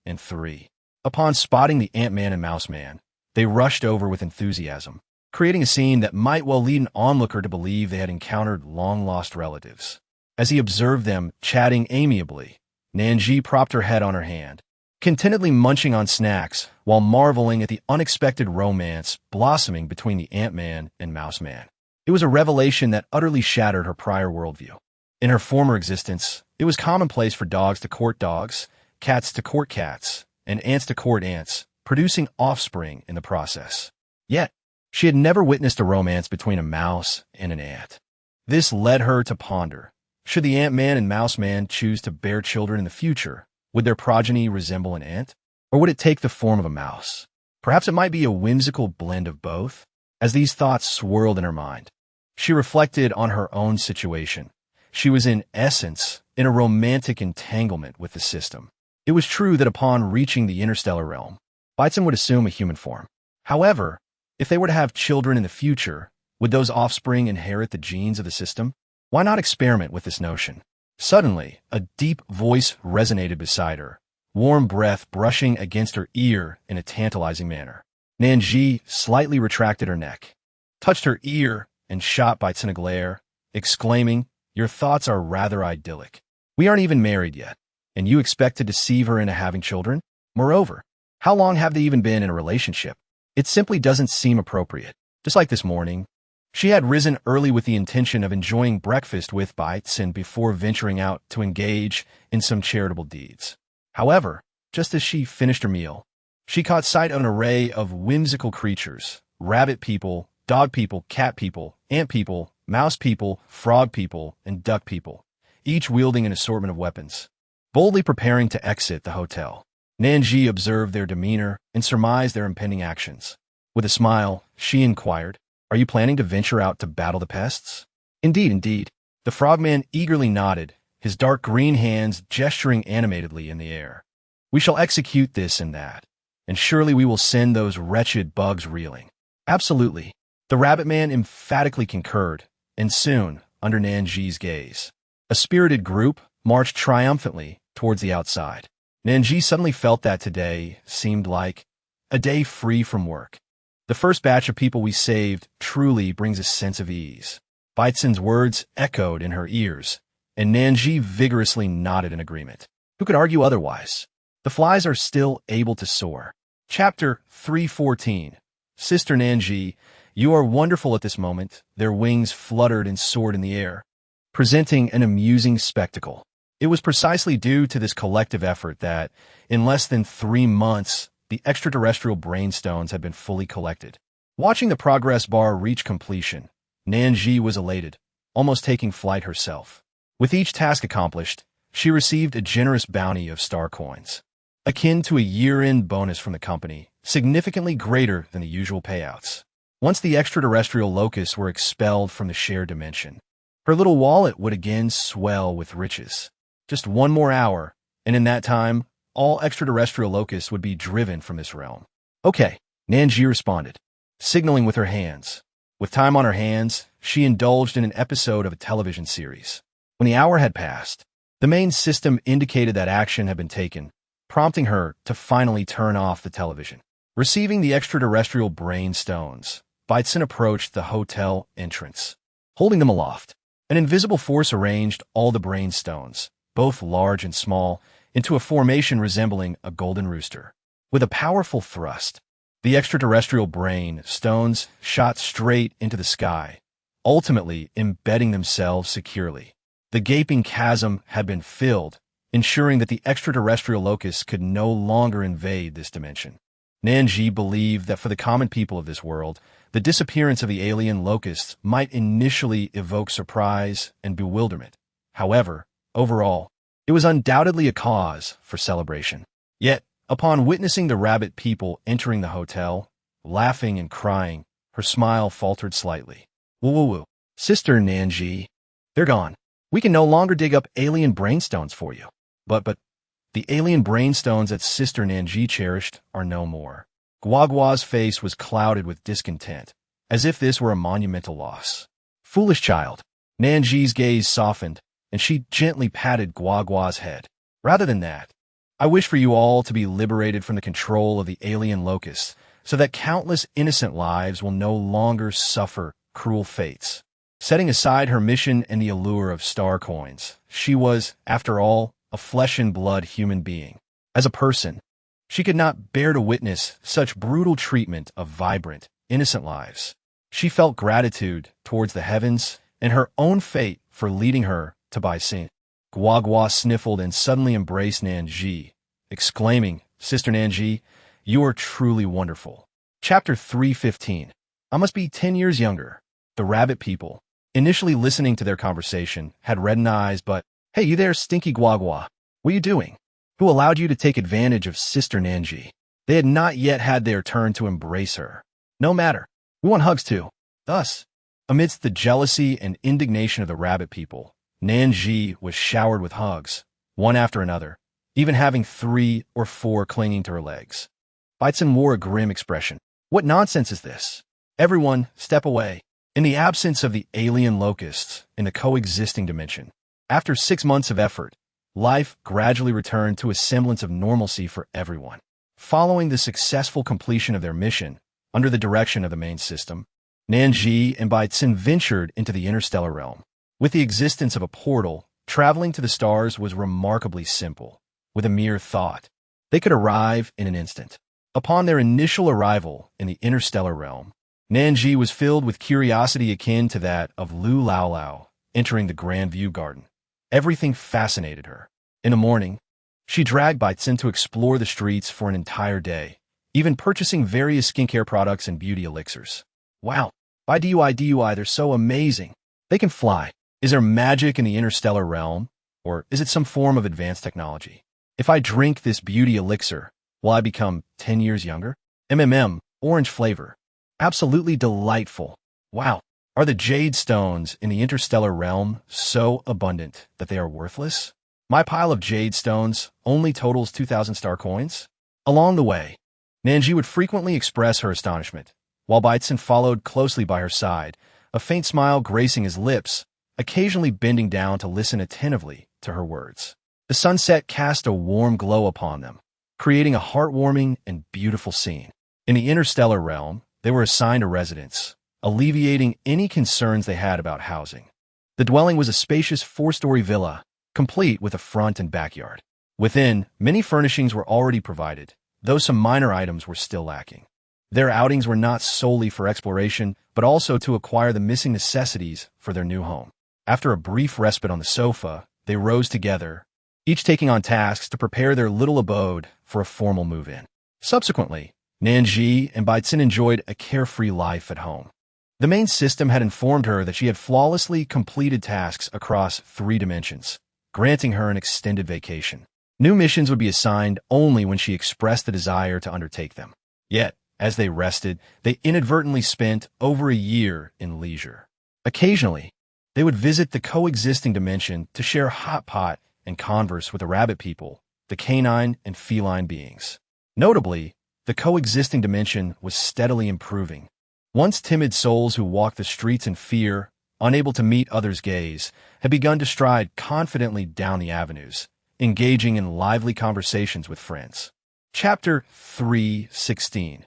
and 3. Upon spotting the Ant-Man and Mouse-Man, they rushed over with enthusiasm, creating a scene that might well lead an onlooker to believe they had encountered long-lost relatives. As he observed them chatting amiably, Nan Zhi propped her head on her hand, contentedly munching on snacks while marveling at the unexpected romance blossoming between the Ant-Man and Mouse-Man. It was a revelation that utterly shattered her prior worldview. In her former existence, it was commonplace for dogs to court dogs, cats to court cats, and ants to court ants, producing offspring in the process. Yet, she had never witnessed a romance between a mouse and an ant. This led her to ponder, should the Ant-Man and Mouse-Man choose to bear children in the future, would their progeny resemble an ant? Or would it take the form of a mouse? Perhaps it might be a whimsical blend of both. As these thoughts swirled in her mind, she reflected on her own situation. She was in essence in a romantic entanglement with the system. It was true that upon reaching the interstellar realm, Bison would assume a human form. However, if they were to have children in the future, would those offspring inherit the genes of the system? Why not experiment with this notion? Suddenly, a deep voice resonated beside her, warm breath brushing against her ear in a tantalizing manner. Nan Zhi slightly retracted her neck, touched her ear, and shot Bison a glare, exclaiming, "Your thoughts are rather idyllic. We aren't even married yet, and you expect to deceive her into having children? Moreover, how long have they even been in a relationship? It simply doesn't seem appropriate." Just like this morning, she had risen early with the intention of enjoying breakfast with Bison before venturing out to engage in some charitable deeds. However, just as she finished her meal, she caught sight of an array of whimsical creatures: rabbit people, dog people, cat people, ant people, mouse people, frog people, and duck people, each wielding an assortment of weapons, boldly preparing to exit the hotel. Nan Zhi observed their demeanor and surmised their impending actions. With a smile, she inquired, "Are you planning to venture out to battle the pests?" "Indeed, indeed." The frogman eagerly nodded, his dark green hands gesturing animatedly in the air. "We shall execute this and that, and surely we will send those wretched bugs reeling." "Absolutely." The rabbit man emphatically concurred, and soon, under Nan Zhi's gaze, a spirited group marched triumphantly towards the outside. Nan Zhi suddenly felt that today seemed like a day free from work. The first batch of people we saved truly brings a sense of ease. Bison's words echoed in her ears, and Nan Zhi vigorously nodded in agreement. Who could argue otherwise? The flies are still able to soar. Chapter 314. Sister Nan Zhi, you are wonderful at this moment. Their wings fluttered and soared in the air, presenting an amusing spectacle. It was precisely due to this collective effort that, in less than 3 months, the extraterrestrial brainstones had been fully collected. Watching the progress bar reach completion, Nan Zhi was elated, almost taking flight herself. With each task accomplished, she received a generous bounty of star coins, akin to a year-end bonus from the company, significantly greater than the usual payouts. Once the extraterrestrial locusts were expelled from the shared dimension, her little wallet would again swell with riches. Just one more hour, and in that time, all extraterrestrial locusts would be driven from this realm. Okay, Nan Zhi responded, signaling with her hands. With time on her hands, she indulged in an episode of a television series. When the hour had passed, the main system indicated that action had been taken, prompting her to finally turn off the television. Receiving the extraterrestrial brain stones, Beitzen approached the hotel entrance. Holding them aloft, an invisible force arranged all the brain stones, both large and small, into a formation resembling a golden rooster. With a powerful thrust, the extraterrestrial brain stones shot straight into the sky, ultimately embedding themselves securely. The gaping chasm had been filled, ensuring that the extraterrestrial locusts could no longer invade this dimension. Nan Zhi believed that for the common people of this world, the disappearance of the alien locusts might initially evoke surprise and bewilderment. However, overall, it was undoubtedly a cause for celebration. Yet, upon witnessing the rabbit people entering the hotel, laughing and crying, her smile faltered slightly. Woo-woo-woo. Sister Nan Zhi, they're gone. We can no longer dig up alien brainstones for you. But the alien brainstones that Sister Nan Zhi cherished are no more. Guagua's face was clouded with discontent, as if this were a monumental loss. Foolish child. Nan Zhi's gaze softened, and she gently patted Guagua's head. Rather than that, I wish for you all to be liberated from the control of the alien locusts, so that countless innocent lives will no longer suffer cruel fates. Setting aside her mission and the allure of star coins, she was, after all, a flesh-and-blood human being. As a person, she could not bear to witness such brutal treatment of vibrant, innocent lives. She felt gratitude towards the heavens and her own fate for leading her to Beitzen. Guagua sniffled and suddenly embraced Nan Zhi, exclaiming, Sister Nan Zhi, you are truly wonderful. Chapter 3:15. I must be 10 years younger. The rabbit people, initially listening to their conversation, had reddened eyes, but, hey, you there, stinky Guagua. What are you doing? Who allowed you to take advantage of Sister Nan Zhi? They had not yet had their turn to embrace her. No matter. We want hugs too. Thus, amidst the jealousy and indignation of the rabbit people, Nan Zhi was showered with hugs, one after another, even having 3 or 4 clinging to her legs. Beitzen wore a grim expression. What nonsense is this? Everyone, step away. In the absence of the alien locusts in the coexisting dimension, after 6 months of effort, life gradually returned to a semblance of normalcy for everyone. Following the successful completion of their mission, under the direction of the main system, Nan Zhi and Beitzen ventured into the interstellar realm. With the existence of a portal, traveling to the stars was remarkably simple. With a mere thought, they could arrive in an instant. Upon their initial arrival in the interstellar realm, Nan Zhi was filled with curiosity akin to that of Lu Lao Lao entering the Grand View Garden. Everything fascinated her. In the morning, she dragged Beitzen to explore the streets for an entire day, even purchasing various skincare products and beauty elixirs. Wow, by DUI, they're so amazing. They can fly. Is there magic in the interstellar realm, or is it some form of advanced technology? If I drink this beauty elixir, will I become 10 years younger? Orange flavor. Absolutely delightful. Wow. Are the jade stones in the interstellar realm so abundant that they are worthless? My pile of jade stones only totals 2,000 star coins? Along the way, Nan Zhi would frequently express her astonishment, while Beitzen followed closely by her side, a faint smile gracing his lips, occasionally bending down to listen attentively to her words. The sunset cast a warm glow upon them, creating a heartwarming and beautiful scene. In the interstellar realm, they were assigned a residence, alleviating any concerns they had about housing. The dwelling was a spacious 4-story villa, complete with a front and backyard. Within, many furnishings were already provided, though some minor items were still lacking. Their outings were not solely for exploration, but also to acquire the missing necessities for their new home. After a brief respite on the sofa, they rose together, each taking on tasks to prepare their little abode for a formal move-in. Subsequently, Nan Zhi and Beitzen enjoyed a carefree life at home. The main system had informed her that she had flawlessly completed tasks across 3 dimensions, granting her an extended vacation. New missions would be assigned only when she expressed the desire to undertake them. Yet, As they rested, they inadvertently spent over a year in leisure. Occasionally, they would visit the coexisting dimension to share Hotpot and converse with the rabbit people, the canine and feline beings. Notably, the coexisting dimension was steadily improving. Once timid souls who walked the streets in fear, unable to meet others' gaze, had begun to stride confidently down the avenues, engaging in lively conversations with friends. Chapter 3:16.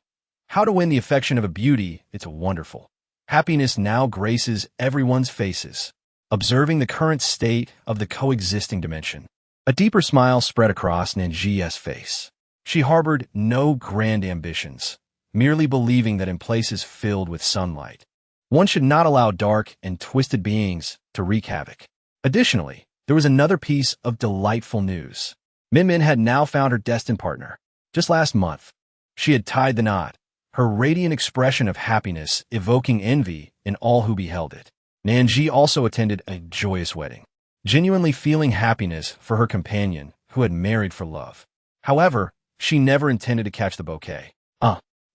How to win the affection of a beauty, it's wonderful. Happiness now graces everyone's faces, observing the current state of the coexisting dimension. A deeper smile spread across Nan Zhi's face. She harbored no grand ambitions, merely believing that in places filled with sunlight, one should not allow dark and twisted beings to wreak havoc. Additionally, there was another piece of delightful news. Min Min had now found her destined partner. Just last month, she had tied the knot, her radiant expression of happiness evoking envy in all who beheld it. Nan Zhi also attended a joyous wedding, genuinely feeling happiness for her companion who had married for love. However, she never intended to catch the bouquet.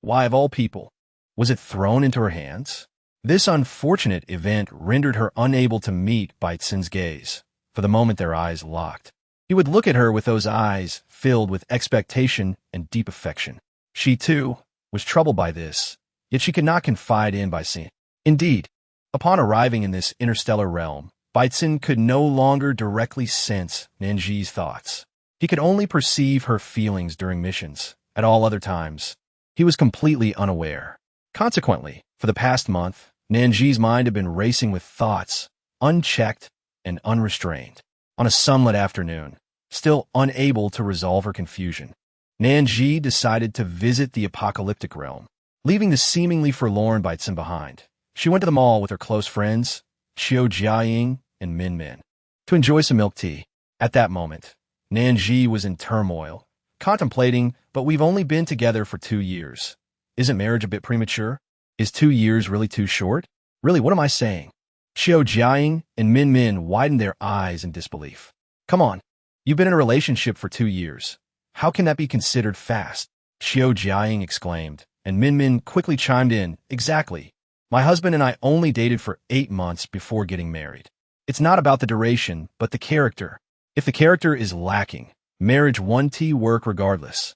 Why of all people? Was it thrown into her hands? This unfortunate event rendered her unable to meet Baitsin's gaze. For the moment their eyes locked. He would look at her with those eyes filled with expectation and deep affection. She, too, was troubled by this, yet she could not confide in Baitsin. Indeed, upon arriving in this interstellar realm, Baitsin could no longer directly sense Nan Zhi's thoughts. He could only perceive her feelings during missions. At all other times, he was completely unaware. Consequently, for the past month, Nan Zhi's mind had been racing with thoughts, unchecked and unrestrained. On a sunlit afternoon, still unable to resolve her confusion, Nan Zhi decided to visit the apocalyptic realm, leaving the seemingly forlorn Baitsin behind. She went to the mall with her close friends, Xiao Jiaying and Min Min, to enjoy some milk tea. At that moment, Nan Zhi was in turmoil, contemplating, but we've only been together for 2 years. Isn't marriage a bit premature? Is 2 years really too short? Really, what am I saying? Xiao Jiaying and Min Min widened their eyes in disbelief. Come on, you've been in a relationship for 2 years. How can that be considered fast? Xiao Jiaying exclaimed, and Min Min quickly chimed in, exactly. My husband and I only dated for 8 months before getting married. It's not about the duration, but the character. If the character is lacking, marriage won't work regardless.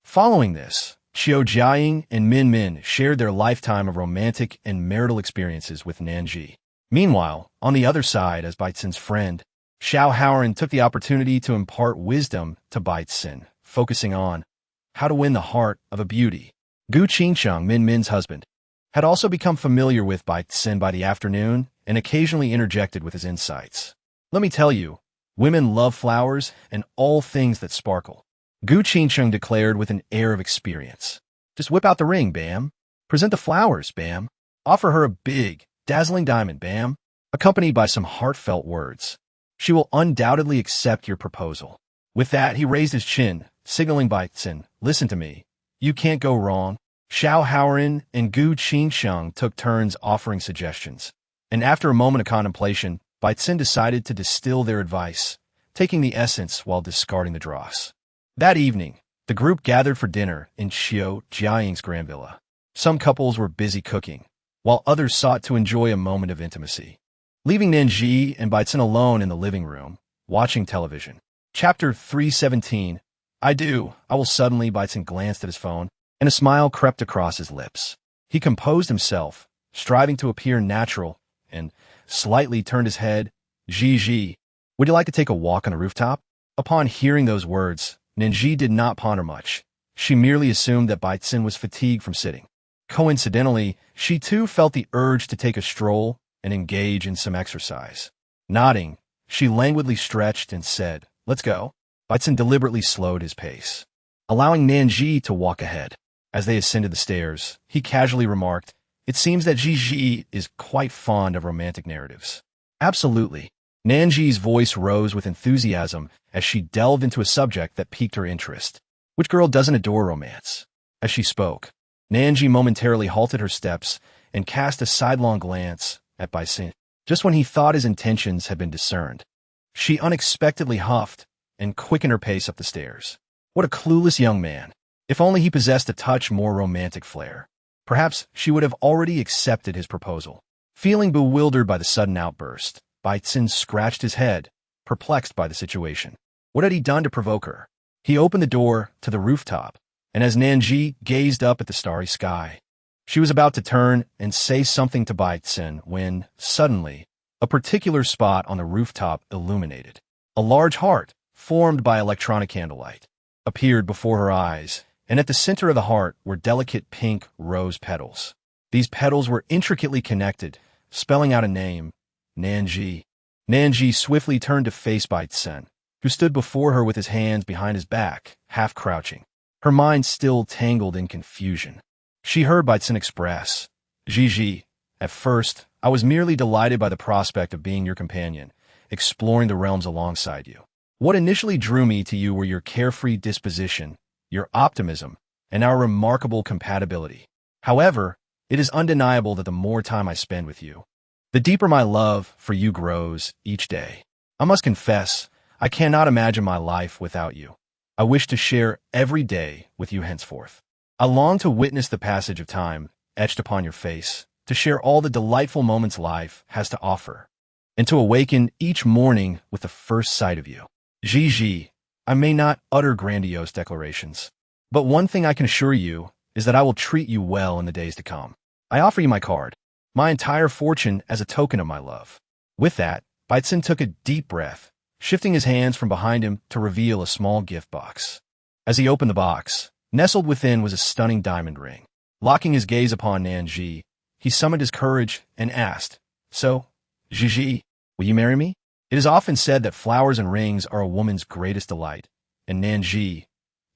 Following this, Xiao Jiaying and Min Min shared their lifetime of romantic and marital experiences with Nan Zhi. Meanwhile, on the other side, as Baitsin's friend, Xiao Haoran took the opportunity to impart wisdom to Baitsin, focusing on how to win the heart of a beauty. Gu Qingcheng, Min Min's husband, had also become familiar with Baitsin by the afternoon and occasionally interjected with his insights. Let me tell you, women love flowers and all things that sparkle. Gu Qingcheng declared with an air of experience. Just whip out the ring, Bam. Present the flowers, Bam. Offer her a big, dazzling diamond, Bam, accompanied by some heartfelt words. She will undoubtedly accept your proposal. With that, he raised his chin, signaling Baitsin, listen to me. You can't go wrong. Xiao Haoran and Gu Qingcheng took turns offering suggestions. And after a moment of contemplation, Baitsin decided to distill their advice, taking the essence while discarding the dross. That evening, the group gathered for dinner in Xiao Jiaying's grand villa. Some couples were busy cooking, while others sought to enjoy a moment of intimacy, leaving Nan Zhi and Baitsin alone in the living room, watching television. Chapter 3:17. I will suddenly, Baitsin glanced at his phone, and a smile crept across his lips. He composed himself, striving to appear natural, and slightly turned his head. Zhi, would you like to take a walk on the rooftop? Upon hearing those words, Nan Zhi did not ponder much. She merely assumed that Baitsin was fatigued from sitting. Coincidentally, she too felt the urge to take a stroll and engage in some exercise. Nodding, she languidly stretched and said, let's go. Baitsin deliberately slowed his pace, allowing Nan Zhi to walk ahead. As they ascended the stairs, he casually remarked, it seems that Zhi is quite fond of romantic narratives. Absolutely. Nan Zhi's voice rose with enthusiasm as she delved into a subject that piqued her interest. Which girl doesn't adore romance? As she spoke, Nan Zhi momentarily halted her steps and cast a sidelong glance at Baitsin. Just when he thought his intentions had been discerned, she unexpectedly huffed and quickened her pace up the stairs. What a clueless young man. If only he possessed a touch more romantic flair. Perhaps she would have already accepted his proposal. Feeling bewildered by the sudden outburst, Baitsin scratched his head, perplexed by the situation. What had he done to provoke her? He opened the door to the rooftop, and as Nan Zhi gazed up at the starry sky, she was about to turn and say something to Baitsin when, suddenly, a particular spot on the rooftop illuminated. A large heart, formed by electronic candlelight, appeared before her eyes, and at the center of the heart were delicate pink rose petals. These petals were intricately connected, spelling out a name, Nan Zhi. Nan Zhi swiftly turned to face Baitsin, who stood before her with his hands behind his back, half crouching, her mind still tangled in confusion. She heard Baitsin express, Zhi. At first, I was merely delighted by the prospect of being your companion, exploring the realms alongside you. What initially drew me to you were your carefree disposition, your optimism, and our remarkable compatibility. However, it is undeniable that the more time I spend with you, the deeper my love for you grows each day. I must confess, I cannot imagine my life without you. I wish to share every day with you henceforth. I long to witness the passage of time etched upon your face, to share all the delightful moments life has to offer, and to awaken each morning with the first sight of you. Zhi, I may not utter grandiose declarations, but one thing I can assure you is that I will treat you well in the days to come. I offer you my card, my entire fortune as a token of my love. With that, Baitsin took a deep breath, shifting his hands from behind him to reveal a small gift box. As he opened the box, nestled within was a stunning diamond ring. Locking his gaze upon Nan Zhi, he summoned his courage and asked, So, Zhi, will you marry me? It is often said that flowers and rings are a woman's greatest delight, and Nan Zhi,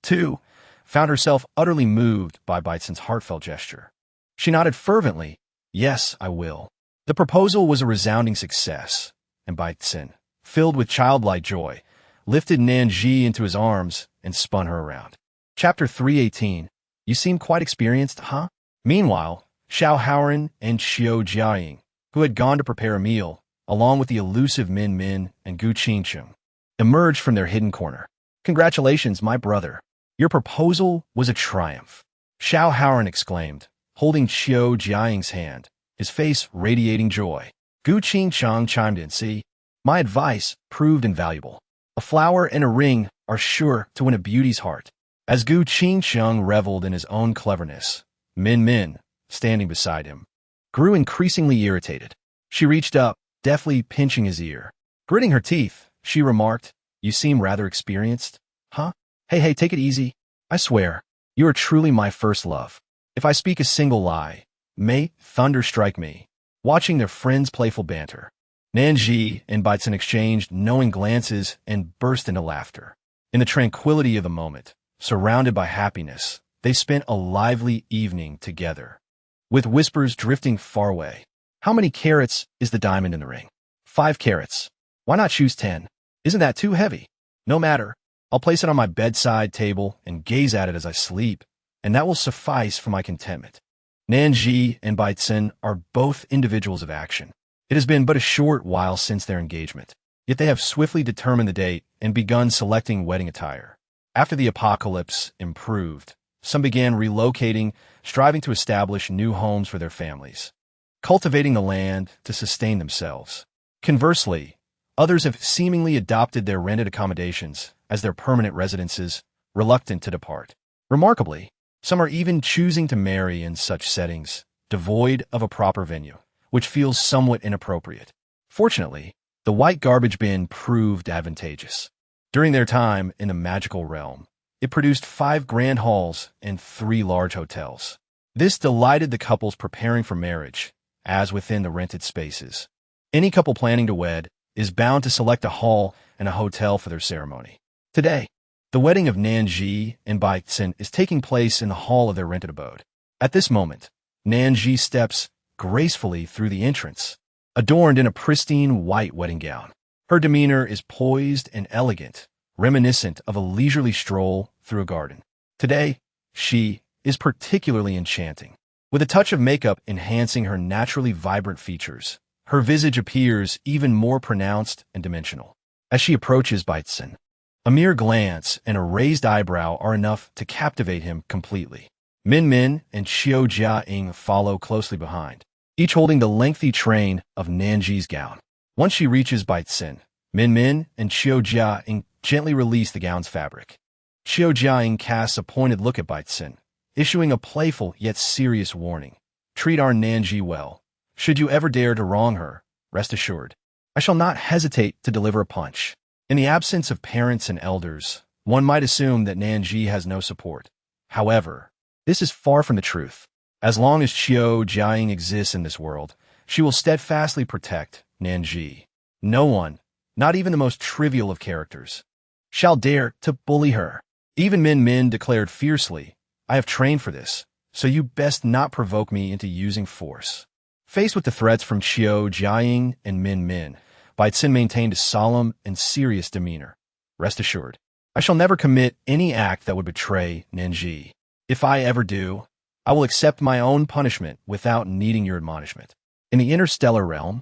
too, found herself utterly moved by Baitsin's heartfelt gesture. She nodded fervently, Yes, I will. The proposal was a resounding success, and Baitsin, filled with childlike joy, lifted Nan Zhi into his arms and spun her around. Chapter 318. You seem quite experienced, huh? Meanwhile, Xiao Haoran and Xiao Jiaying, who had gone to prepare a meal, along with the elusive Min Min and Gu Qingcheng, emerged from their hidden corner. Congratulations, my brother. Your proposal was a triumph. Xiao Haoran exclaimed, holding Xiao Jiaying's hand, his face radiating joy. Gu Qingcheng chimed in, See, my advice proved invaluable. A flower and a ring are sure to win a beauty's heart. As Gu Qingcheng reveled in his own cleverness, Min Min, standing beside him, grew increasingly irritated. She reached up, deftly pinching his ear. Gritting her teeth, she remarked, You seem rather experienced, huh? Hey, take it easy. I swear, you are truly my first love. If I speak a single lie, may thunder strike me. Watching their friends' playful banter, Nan Zhi and Baitsin exchanged knowing glances and burst into laughter. In the tranquility of the moment, surrounded by happiness, they spent a lively evening together, with whispers drifting far away. How many carats is the diamond in the ring? 5 carats. Why not choose 10? Isn't that too heavy? No matter. I'll place it on my bedside table and gaze at it as I sleep, and that will suffice for my contentment. Nan Zhi and Baitsin are both individuals of action. It has been but a short while since their engagement, yet they have swiftly determined the date and begun selecting wedding attire. After the apocalypse improved, some began relocating, striving to establish new homes for their families, cultivating the land to sustain themselves. Conversely, others have seemingly adopted their rented accommodations as their permanent residences, reluctant to depart. Remarkably, some are even choosing to marry in such settings, devoid of a proper venue, which feels somewhat inappropriate. Fortunately, the white garbage bin proved advantageous. During their time in the magical realm, it produced 5 grand halls and 3 large hotels. This delighted the couples preparing for marriage, as within the rented spaces. Any couple planning to wed is bound to select a hall and a hotel for their ceremony. Today, the wedding of Nan Zhi and Baitsin is taking place in the hall of their rented abode. At this moment, Nan Zhi steps gracefully through the entrance, adorned in a pristine white wedding gown. Her demeanor is poised and elegant, reminiscent of a leisurely stroll through a garden. Today, she is particularly enchanting. With a touch of makeup enhancing her naturally vibrant features, her visage appears even more pronounced and dimensional. As she approaches Baitsin, A mere glance and a raised eyebrow are enough to captivate him completely. Min Min and Xiao Jia-ing follow closely behind, each holding the lengthy train of Nan Zhi's gown. Once she reaches Baitsin, Min Min and Xiao Jia-ing gently release the gown's fabric. Xiao Jia-ing casts a pointed look at Baitsin, issuing a playful yet serious warning. Treat our Nan Zhi well. Should you ever dare to wrong her, rest assured, I shall not hesitate to deliver a punch. In the absence of parents and elders, one might assume that Nan Zhi has no support. However, this is far from the truth. As long as Xiao Jiaying exists in this world, she will steadfastly protect Nan Zhi. No one, not even the most trivial of characters, shall dare to bully her. Even Min Min declared fiercely, I have trained for this, so you best not provoke me into using force. Faced with the threats from Xiao Jiaying and Min Min, Baitsin maintained a solemn and serious demeanor. Rest assured, I shall never commit any act that would betray Nan Zhi. If I ever do, I will accept my own punishment without needing your admonishment. In the interstellar realm,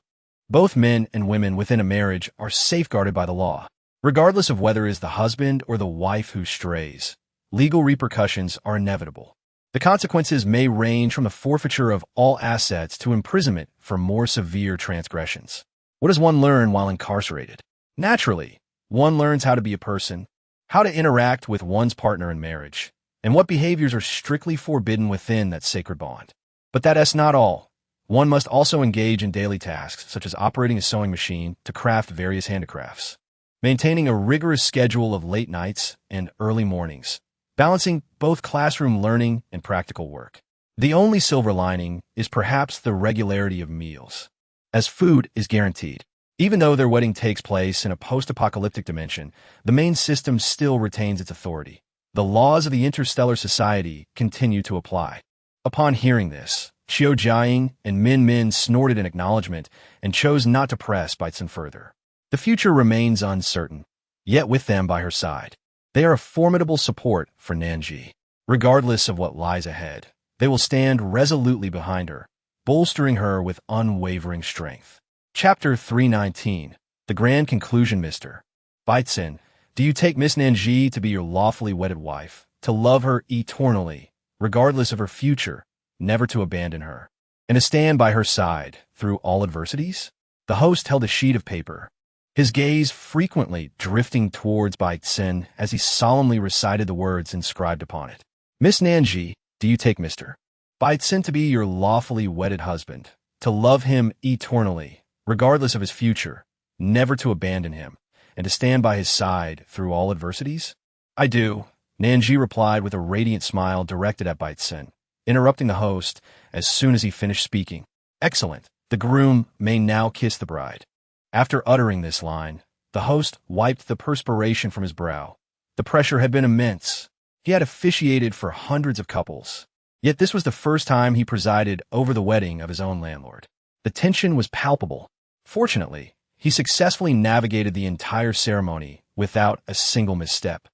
both men and women within a marriage are safeguarded by the law. Regardless of whether it is the husband or the wife who strays, legal repercussions are inevitable. The consequences may range from the forfeiture of all assets to imprisonment for more severe transgressions. What does one learn while incarcerated? Naturally, one learns how to be a person, how to interact with one's partner in marriage, and what behaviors are strictly forbidden within that sacred bond. But that's not all. One must also engage in daily tasks, such as operating a sewing machine to craft various handicrafts, maintaining a rigorous schedule of late nights and early mornings, balancing both classroom learning and practical work. The only silver lining is perhaps the regularity of meals, as food is guaranteed. Even though their wedding takes place in a post-apocalyptic dimension, the main system still retains its authority. The laws of the interstellar society continue to apply. Upon hearing this, Xiao Jiaying and Min Min snorted in acknowledgement and chose not to press Baitsin further. The future remains uncertain, yet with them by her side, they are a formidable support for Nan Zhi. Regardless of what lies ahead, they will stand resolutely behind her, bolstering her with unwavering strength. Chapter 319. The Grand Conclusion. Mr. Baitsin, do you take Miss Nan Zhi to be your lawfully wedded wife, to love her eternally, regardless of her future, never to abandon her, and to stand by her side through all adversities? The host held a sheet of paper, his gaze frequently drifting towards Baitsin as he solemnly recited the words inscribed upon it. Miss Nan Zhi, do you take Mr. Baitsin to be your lawfully wedded husband, to love him eternally, regardless of his future, never to abandon him, and to stand by his side through all adversities? I do, Nan Zhi replied with a radiant smile directed at Baitsin, interrupting the host as soon as he finished speaking. Excellent. The groom may now kiss the bride. After uttering this line, the host wiped the perspiration from his brow. The pressure had been immense. He had officiated for hundreds of couples, yet this was the first time he presided over the wedding of his own landlord. The tension was palpable. Fortunately, he successfully navigated the entire ceremony without a single misstep.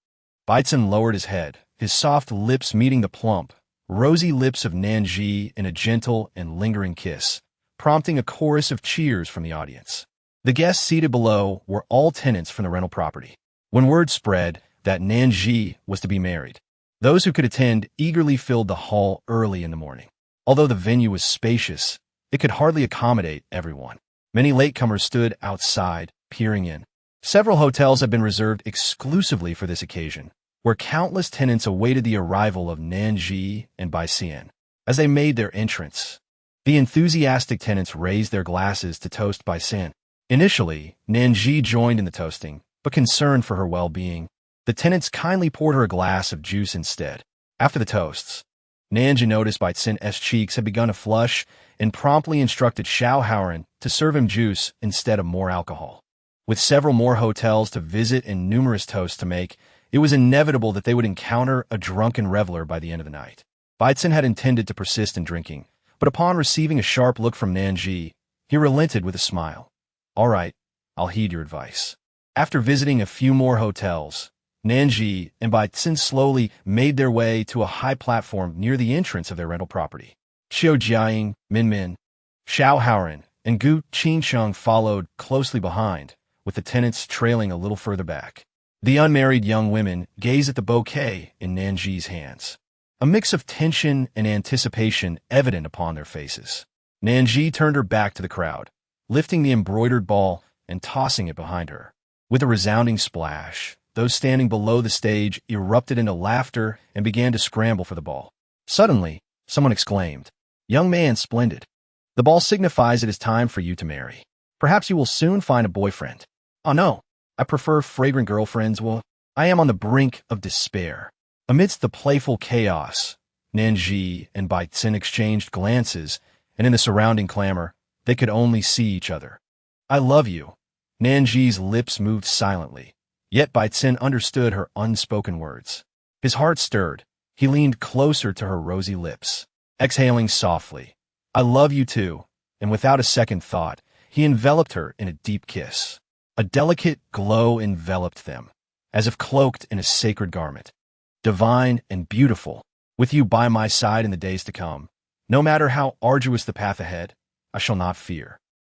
Baitsin lowered his head, his soft lips meeting the plump, rosy lips of Nan Zhi in a gentle and lingering kiss, prompting a chorus of cheers from the audience. The guests seated below were all tenants from the rental property. When word spread that Nan Zhi was to be married, those who could attend eagerly filled the hall early in the morning. Although the venue was spacious, it could hardly accommodate everyone. Many latecomers stood outside, peering in. Several hotels had been reserved exclusively for this occasion, where countless tenants awaited the arrival of Nan Zhi and Baitsin. As they made their entrance, the enthusiastic tenants raised their glasses to toast Baitsin. Initially, Nan Zhi joined in the toasting, but concerned for her well-being, the tenants kindly poured her a glass of juice instead. After the toasts, Nan Zhi noticed Baitsin's cheeks had begun to flush and promptly instructed Xiao Haoran to serve him juice instead of more alcohol. With several more hotels to visit and numerous toasts to make, it was inevitable that they would encounter a drunken reveler by the end of the night. Baitsin had intended to persist in drinking, but upon receiving a sharp look from Nan Zhi, he relented with a smile. All right, I'll heed your advice. After visiting a few more hotels, Nan Zhi and Baitsin slowly made their way to a high platform near the entrance of their rental property. Xiao Jiaying, Min Min, Xiao Haoran, and Gu Qingsheng followed closely behind, with the tenants trailing a little further back. The unmarried young women gaze at the bouquet in Nan Zhi's hands, a mix of tension and anticipation evident upon their faces. Nan Zhi turned her back to the crowd, lifting the embroidered ball and tossing it behind her. With a resounding splash, those standing below the stage erupted into laughter and began to scramble for the ball. Suddenly, someone exclaimed, "Young man, splendid. The ball signifies it is time for you to marry. Perhaps you will soon find a boyfriend." "Oh no, I prefer fragrant girlfriends. Well, I am on the brink of despair." Amidst the playful chaos, Nan Zhi and Baitin exchanged glances, and in the surrounding clamor, they could only see each other. "I love you." Nan Zhi's lips moved silently, yet Baitin understood her unspoken words. His heart stirred. He leaned closer to her rosy lips, exhaling softly, "I love you too," and without a second thought, he enveloped her in a deep kiss. A delicate glow enveloped them, as if cloaked in a sacred garment. Divine and beautiful, with you by my side in the days to come. No matter how arduous the path ahead, I shall not fear.